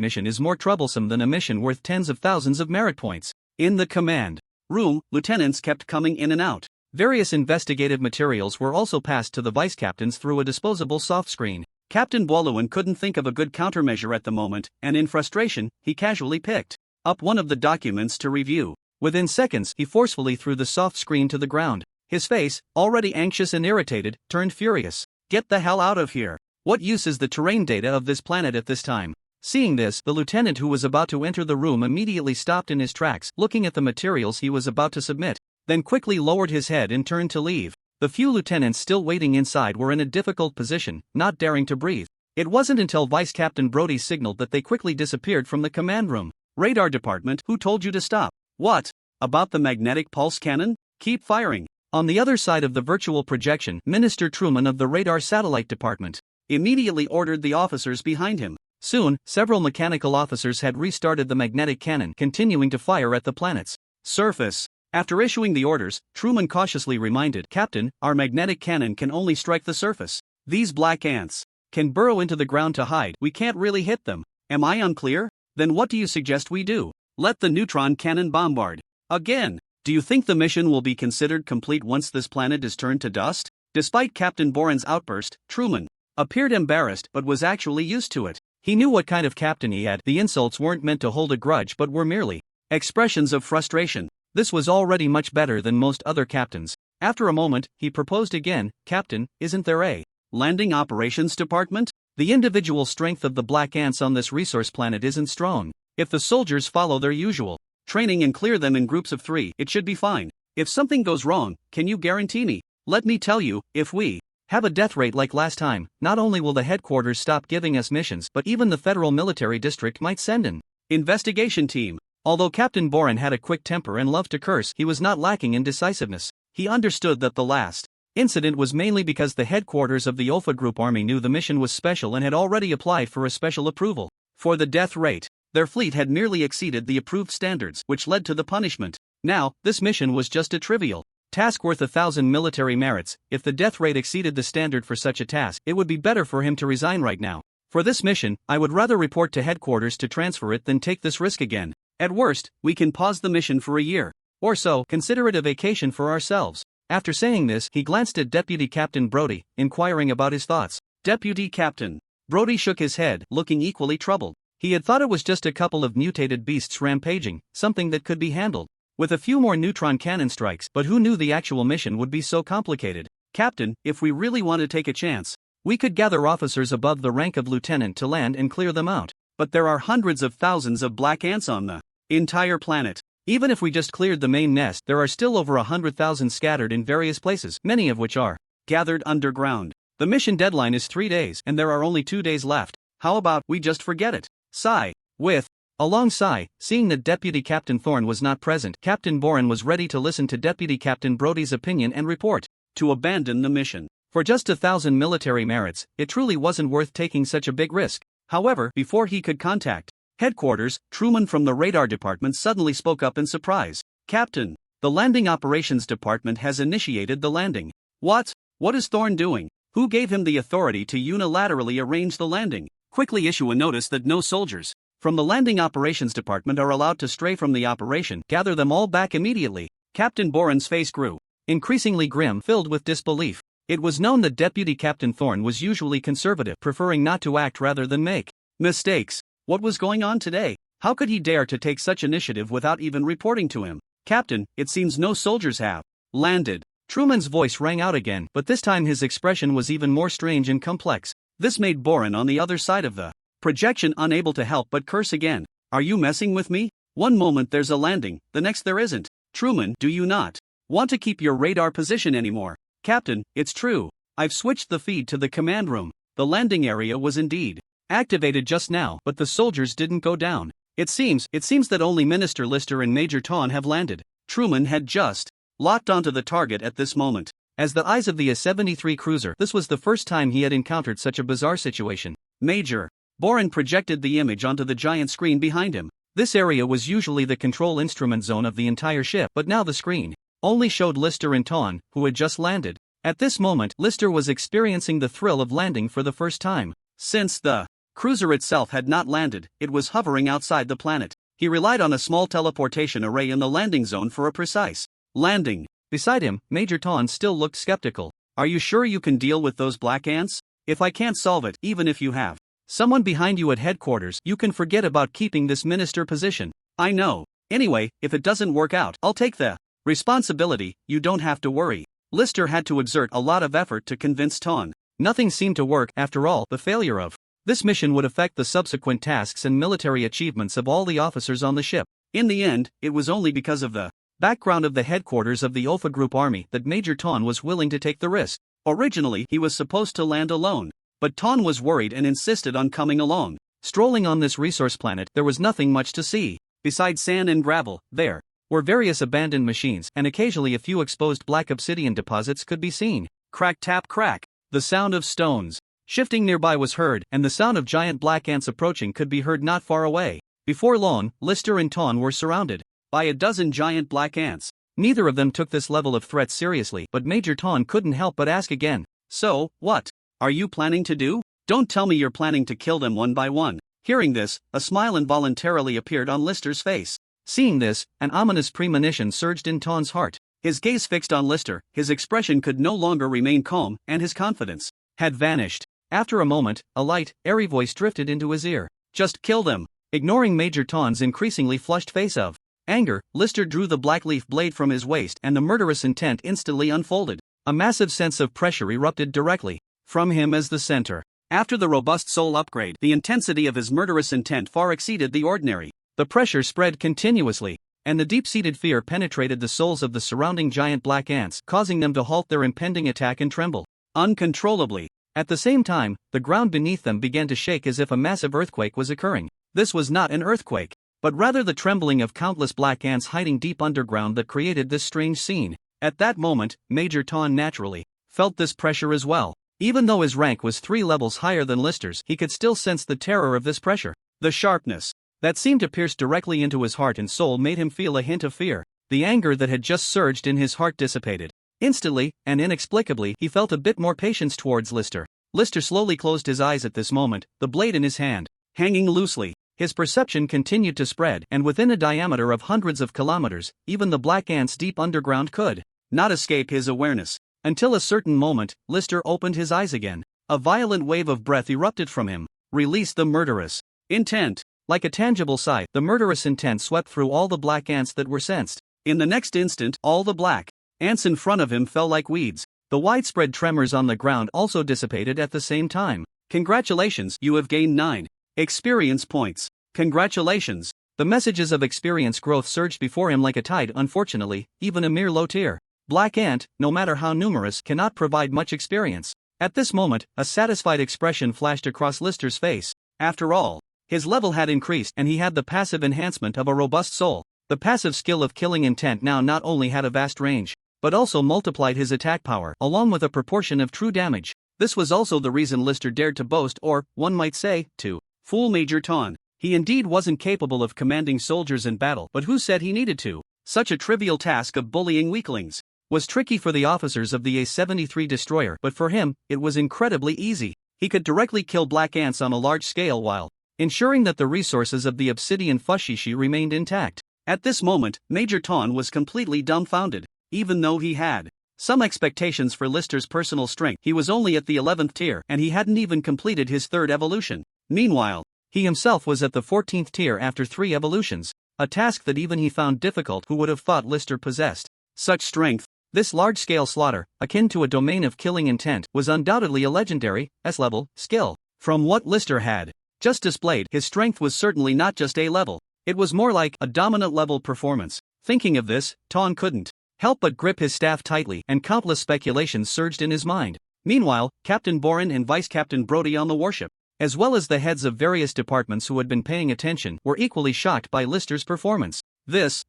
mission is more troublesome than a mission worth tens of thousands of merit points. In the command room, lieutenants kept coming in and out. Various investigative materials were also passed to the vice captains through a disposable soft screen. Captain Boluan couldn't think of a good countermeasure at the moment, and in frustration, he casually picked up one of the documents to review. Within seconds, he forcefully threw the soft screen to the ground. His face, already anxious and irritated, turned furious. Get the hell out of here. What use is the terrain data of this planet at this time? Seeing this, the lieutenant who was about to enter the room immediately stopped in his tracks, looking at the materials he was about to submit, then quickly lowered his head and turned to leave. The few lieutenants still waiting inside were in a difficult position, not daring to breathe. It wasn't until Vice Captain Brody signaled that they quickly disappeared from the command room. Radar department, who told you to stop? What? About the magnetic pulse cannon? Keep firing. On the other side of the virtual projection, Minister Truman of the radar satellite department immediately ordered the officers behind him. Soon, several mechanical officers had restarted the magnetic cannon, continuing to fire at the planet's surface. After issuing the orders, Truman cautiously reminded, Captain, our magnetic cannon can only strike the surface. These black ants can burrow into the ground to hide. We can't really hit them. Am I unclear? Then what do you suggest we do? Let the neutron cannon bombard. Again. Do you think the mission will be considered complete once this planet is turned to dust? Despite Captain Boren's outburst, Truman appeared embarrassed but was actually used to it. He knew what kind of captain he had. The insults weren't meant to hold a grudge but were merely expressions of frustration. This was already much better than most other captains. After a moment, he proposed again, Captain, isn't there a landing operations department? The individual strength of the black ants on this resource planet isn't strong. If the soldiers follow their usual training and clear them in groups of 3, it should be fine. If something goes wrong, can you guarantee me? Let me tell you, if we have a death rate like last time, not only will the headquarters stop giving us missions, but even the federal military district might send an investigation team. Although Captain Boren had a quick temper and loved to curse, he was not lacking in decisiveness. He understood that the last incident was mainly because the headquarters of the Alpha Group Army knew the mission was special and had already applied for a special approval for the death rate. Their fleet had merely exceeded the approved standards, which led to the punishment. Now, this mission was just a trivial task worth 1,000 military merits. If the death rate exceeded the standard for such a task, it would be better for him to resign right now. For this mission, I would rather report to headquarters to transfer it than take this risk again. At worst, we can pause the mission for a year or so, consider it a vacation for ourselves. After saying this, he glanced at Deputy Captain Brody, inquiring about his thoughts. Deputy Captain Brody shook his head, looking equally troubled. He had thought it was just a couple of mutated beasts rampaging, something that could be handled with a few more neutron cannon strikes, but who knew the actual mission would be so complicated? Captain, if we really want to take a chance, we could gather officers above the rank of lieutenant to land and clear them out. But there are hundreds of thousands of black ants on the entire planet. Even if we just cleared the main nest, there are still over 100,000 scattered in various places, many of which are gathered underground. The mission deadline is 3 days, and there are only 2 days left. How about we just forget it? Sigh. With a long sigh, seeing that Deputy Captain Thorne was not present, Captain Boren was ready to listen to Deputy Captain Brody's opinion and report to abandon the mission. For just 1,000 military merits, it truly wasn't worth taking such a big risk. However, before he could contact headquarters, Truman from the radar department suddenly spoke up in surprise. Captain, the landing operations department has initiated the landing. What? What is Thorne doing? Who gave him the authority to unilaterally arrange the landing? Quickly issue a notice that no soldiers from the landing operations department are allowed to stray from the operation. Gather them all back immediately. Captain Boren's face grew increasingly grim, filled with disbelief. It was known that Deputy Captain Thorne was usually conservative, preferring not to act rather than make mistakes. What was going on today? How could he dare to take such initiative without even reporting to him? Captain, it seems no soldiers have landed. Truman's voice rang out again, but this time his expression was even more strange and complex. This made Boren on the other side of the projection unable to help but curse again. Are you messing with me? One moment there's a landing, the next there isn't. Truman, do you not want to keep your radar position anymore? Captain, it's true. I've switched the feed to the command room. The landing area was indeed activated just now, but the soldiers didn't go down. It seems that only Minister Lister and Major Ton have landed. Truman had just locked onto the target at this moment. As the eyes of the A-73 cruiser, this was the first time he had encountered such a bizarre situation. Major Boren projected the image onto the giant screen behind him. This area was usually the control instrument zone of the entire ship, but now the screen only showed Lister and Ton, who had just landed. At this moment, Lister was experiencing the thrill of landing for the first time. Since the cruiser itself had not landed, it was hovering outside the planet. He relied on a small teleportation array in the landing zone for a precise landing. Beside him, Major Ton still looked skeptical. Are you sure you can deal with those black ants? If I can't solve it, even if you have someone behind you at headquarters, you can forget about keeping this minister position. I know. Anyway, if it doesn't work out, I'll take the responsibility. You don't have to worry. Lister had to exert a lot of effort to convince Ton. Nothing seemed to work. After all, the failure of this mission would affect the subsequent tasks and military achievements of all the officers on the ship. In the end, it was only because of the background of the headquarters of the Alpha Group Army that Major Ton was willing to take the risk. Originally, he was supposed to land alone, but Ton was worried and insisted on coming along. Strolling on this resource planet, there was nothing much to see. Besides sand and gravel, there were various abandoned machines, and occasionally a few exposed black obsidian deposits could be seen. Crack tap crack. The sound of stones shifting nearby was heard, and the sound of giant black ants approaching could be heard not far away. Before long, Lister and Ton were surrounded by a dozen giant black ants. Neither of them took this level of threat seriously, but Major Ton couldn't help but ask again. So, what are you planning to do? Don't tell me you're planning to kill them one by one. Hearing this, a smile involuntarily appeared on Lister's face. Seeing this, an ominous premonition surged in Ton's heart. His gaze fixed on Lister, his expression could no longer remain calm, and his confidence had vanished. After a moment, a light, airy voice drifted into his ear. Just kill them. Ignoring Major Ton's increasingly flushed face of anger, Lister drew the black leaf blade from his waist, and the murderous intent instantly unfolded. A massive sense of pressure erupted directly from him as the center. After the robust soul upgrade, the intensity of his murderous intent far exceeded the ordinary. The pressure spread continuously, and the deep-seated fear penetrated the souls of the surrounding giant black ants, causing them to halt their impending attack and tremble uncontrollably. At the same time, the ground beneath them began to shake as if a massive earthquake was occurring. This was not an earthquake, but rather the trembling of countless black ants hiding deep underground that created this strange scene. At that moment, Major Ton naturally felt this pressure as well. Even though his rank was 3 levels higher than Lister's, he could still sense the terror of this pressure. The sharpness that seemed to pierce directly into his heart and soul made him feel a hint of fear. The anger that had just surged in his heart dissipated. Instantly, and inexplicably, he felt a bit more patience towards Lister. Lister slowly closed his eyes at this moment, the blade in his hand hanging loosely. His perception continued to spread, and within a diameter of hundreds of kilometers, even the black ants deep underground could not escape his awareness. Until a certain moment, Lister opened his eyes again. A violent wave of breath erupted from him. Release the murderous intent. Like a tangible scythe, the murderous intent swept through all the black ants that were sensed. In the next instant, all the black ants in front of him fell like weeds. The widespread tremors on the ground also dissipated at the same time. Congratulations, you have gained 9 experience points. Congratulations. The messages of experience growth surged before him like a tide. Unfortunately, even a mere low tier black ant, no matter how numerous, cannot provide much experience. At this moment, a satisfied expression flashed across Lister's face. After all, his level had increased, and he had the passive enhancement of a robust soul. The passive skill of killing intent now not only had a vast range, but also multiplied his attack power, along with a proportion of true damage. This was also the reason Lister dared to boast, or, one might say, to fool Major Ton. He indeed wasn't capable of commanding soldiers in battle, but who said he needed to? Such a trivial task of bullying weaklings was tricky for the officers of the A-73 destroyer, but for him, it was incredibly easy. He could directly kill black ants on a large scale while ensuring that the resources of the obsidian Fushishi remained intact. At this moment, Major Ton was completely dumbfounded. Even though he had some expectations for Lister's personal strength, he was only at the 11th tier, and he hadn't even completed his 3rd evolution. Meanwhile, he himself was at the 14th tier after 3 evolutions, a task that even he found difficult. Who would have thought Lister possessed such strength? This large-scale slaughter, akin to a domain of killing intent, was undoubtedly a legendary, S-level, skill. From what Lister had just displayed, his strength was certainly not just A-level. It was more like a dominant-level performance. Thinking of this, Ton couldn't help but grip his staff tightly, and countless speculations surged in his mind. Meanwhile, Captain Boren and Vice Captain Brody on the warship as well as the heads of various departments who had been paying attention, were equally shocked by Lister's performance. This.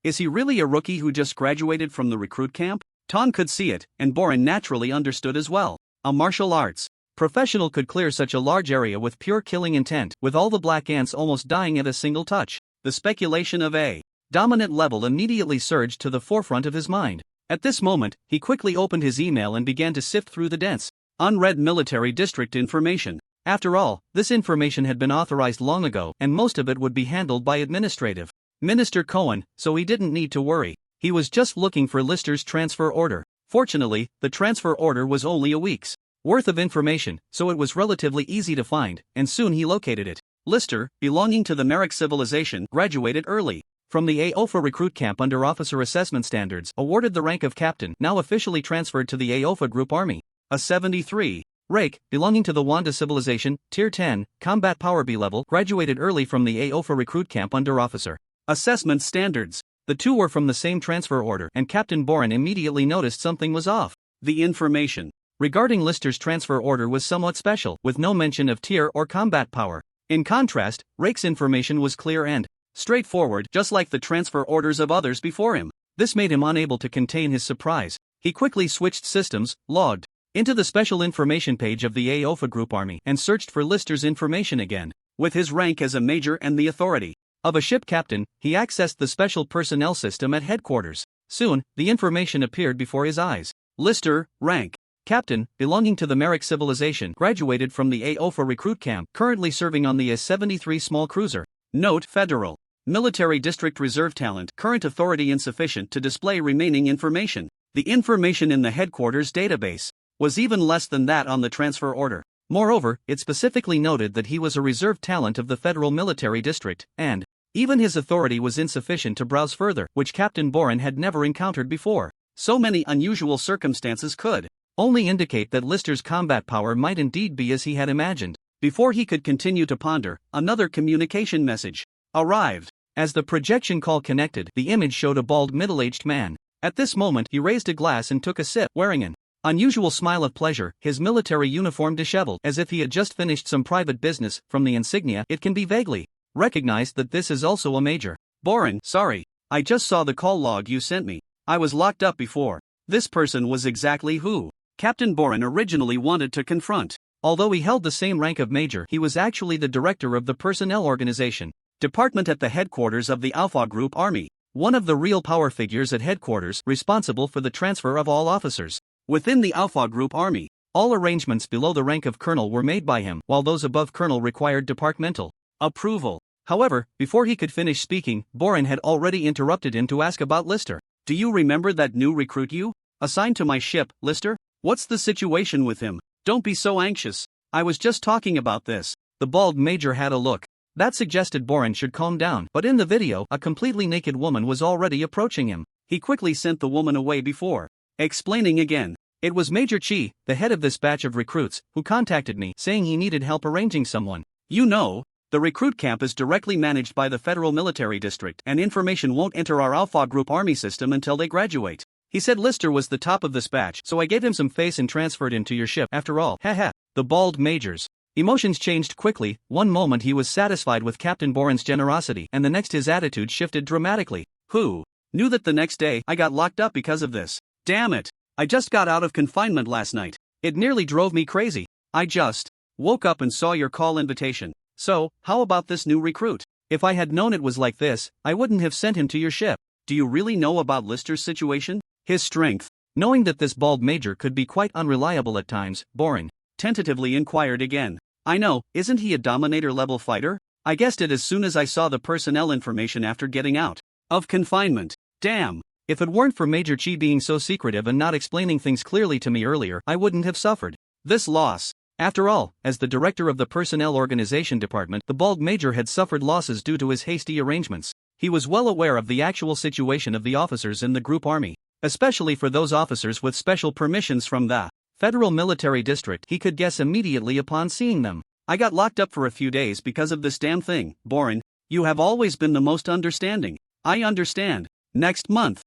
Is he really a rookie who just graduated from the recruit camp? Ton could see it, and Boren naturally understood as well. A martial arts professional could clear such a large area with pure killing intent, with all the black ants almost dying at a single touch. The speculation of a dominant level immediately surged to the forefront of his mind. At this moment, he quickly opened his email and began to sift through the dense, unread military district information. After all, this information had been authorized long ago, and most of it would be handled by Administrative Minister Cohen, so he didn't need to worry. He was just looking for Lister's transfer order. Fortunately, the transfer order was only a week's worth of information, so it was relatively easy to find, and soon he located it. Lister, belonging to the Merrick civilization, graduated early from the AOFA recruit camp under officer assessment standards, awarded the rank of captain, now officially transferred to the AOFA Group Army. A 73. Rake, belonging to the Wanda civilization, Tier 10, combat power B level, graduated early from the AOFA recruit camp under officer assessment standards. The two were from the same transfer order, and Captain Boren immediately noticed something was off. The information regarding Lister's transfer order was somewhat special, with no mention of tier or combat power. In contrast, Rake's information was clear and straightforward, just like the transfer orders of others before him. This made him unable to contain his surprise. He quickly switched systems, logged into the special information page of the AOFA Group Army, and searched for Lister's information again. With his rank as a major and the authority of a ship captain, he accessed the special personnel system at headquarters. Soon, the information appeared before his eyes. Lister, rank captain, belonging to the Merrick civilization, graduated from the AOFA recruit camp, currently serving on the S-73 small cruiser. Note: Federal Military District Reserve talent, current authority insufficient to display remaining information. The information in the headquarters database was even less than that on the transfer order. Moreover, it specifically noted that he was a reserve talent of the Federal Military District, and even his authority was insufficient to browse further, which Captain Boren had never encountered before. So many unusual circumstances could only indicate that Lister's combat power might indeed be as he had imagined. Before he could continue to ponder, another communication message arrived. As the projection call connected, the image showed a bald middle-aged man. At this moment, he raised a glass and took a sip, wearing an unusual smile of pleasure, his military uniform disheveled, as if he had just finished some private business. From the insignia, it can be vaguely recognized that this is also a major. Boren, sorry, I just saw the call log you sent me. I was locked up before. This person was exactly who Captain Boren originally wanted to confront. Although he held the same rank of major, he was actually the director of the personnel organization department at the headquarters of the Alpha Group Army, one of the real power figures at headquarters, responsible for the transfer of all officers within the Alpha Group Army. All arrangements below the rank of colonel were made by him, while those above colonel required departmental approval. However, before he could finish speaking, Boren had already interrupted him to ask about Lister. Do you remember that new recruit you assigned to my ship, Lister? What's the situation with him? Don't be so anxious. I was just talking about this. The bald major had a look that suggested Boren should calm down, but in the video, a completely naked woman was already approaching him. He quickly sent the woman away before explaining again. It was Major Chi, the head of this batch of recruits, who contacted me, saying he needed help arranging someone. You know, the recruit camp is directly managed by the Federal Military District, and information won't enter our Alpha Group Army system until they graduate. He said Lister was the top of this batch, so I gave him some face and transferred him to your ship. After all, haha. The bald major's emotions changed quickly. One moment he was satisfied with Captain Boren's generosity, and the next his attitude shifted dramatically. Who knew that the next day I got locked up because of this? Damn it. I just got out of confinement last night. It nearly drove me crazy. I just woke up and saw your call invitation. So, how about this new recruit? If I had known it was like this, I wouldn't have sent him to your ship. Do you really know about Lister's situation? His strength? Knowing that this bald major could be quite unreliable at times, Boren tentatively inquired again. I know, isn't he a Dominator-level fighter? I guessed it as soon as I saw the personnel information after getting out of confinement. Damn. If it weren't for Major Chi being so secretive and not explaining things clearly to me earlier, I wouldn't have suffered this loss. After all, as the director of the Personnel Organization Department, the bald major had suffered losses due to his hasty arrangements. He was well aware of the actual situation of the officers in the group army, especially for those officers with special permissions from the Federal Military District. He could guess immediately upon seeing them. I got locked up for a few days because of this damn thing. Boren, you have always been the most understanding. I understand. Next month,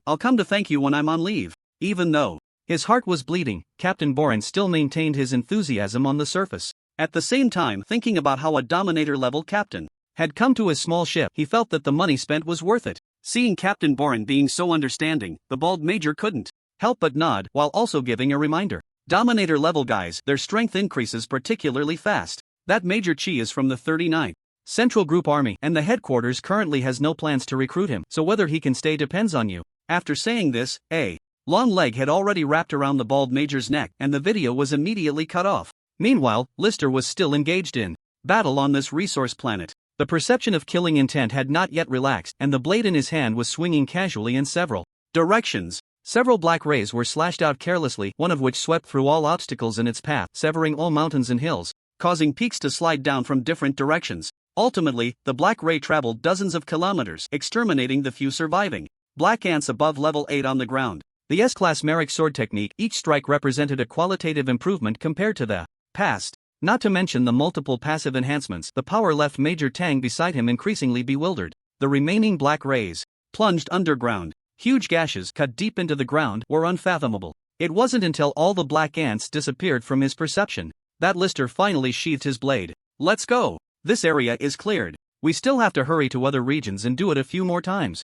I'll come to thank you when I'm on leave. Even though his heart was bleeding, Captain Boren still maintained his enthusiasm on the surface. At the same time, thinking about how a Dominator-level captain had come to his small ship, he felt that the money spent was worth it. Seeing Captain Boren being so understanding, the bald major couldn't help but nod, while also giving a reminder. Dominator-level guys, their strength increases particularly fast. That Major Chi is from the 39th Central Group Army, and the headquarters currently has no plans to recruit him, so whether he can stay depends on you. After saying this, a long leg had already wrapped around the bald major's neck, and the video was immediately cut off. Meanwhile, Lister was still engaged in battle on this resource planet. The perception of killing intent had not yet relaxed, and the blade in his hand was swinging casually in several directions. Several black rays were slashed out carelessly, one of which swept through all obstacles in its path, severing all mountains and hills, causing peaks to slide down from different directions. Ultimately, the black ray traveled dozens of kilometers, exterminating the few surviving black ants above level 8 on the ground. The S-Class Merrick sword technique, each strike represented a qualitative improvement compared to the past. Not to mention the multiple passive enhancements, the power left Major Tang beside him increasingly bewildered. The remaining black rays plunged underground. Huge gashes cut deep into the ground were unfathomable. It wasn't until all the black ants disappeared from his perception that Lister finally sheathed his blade. Let's go. This area is cleared. We still have to hurry to other regions and do it a few more times.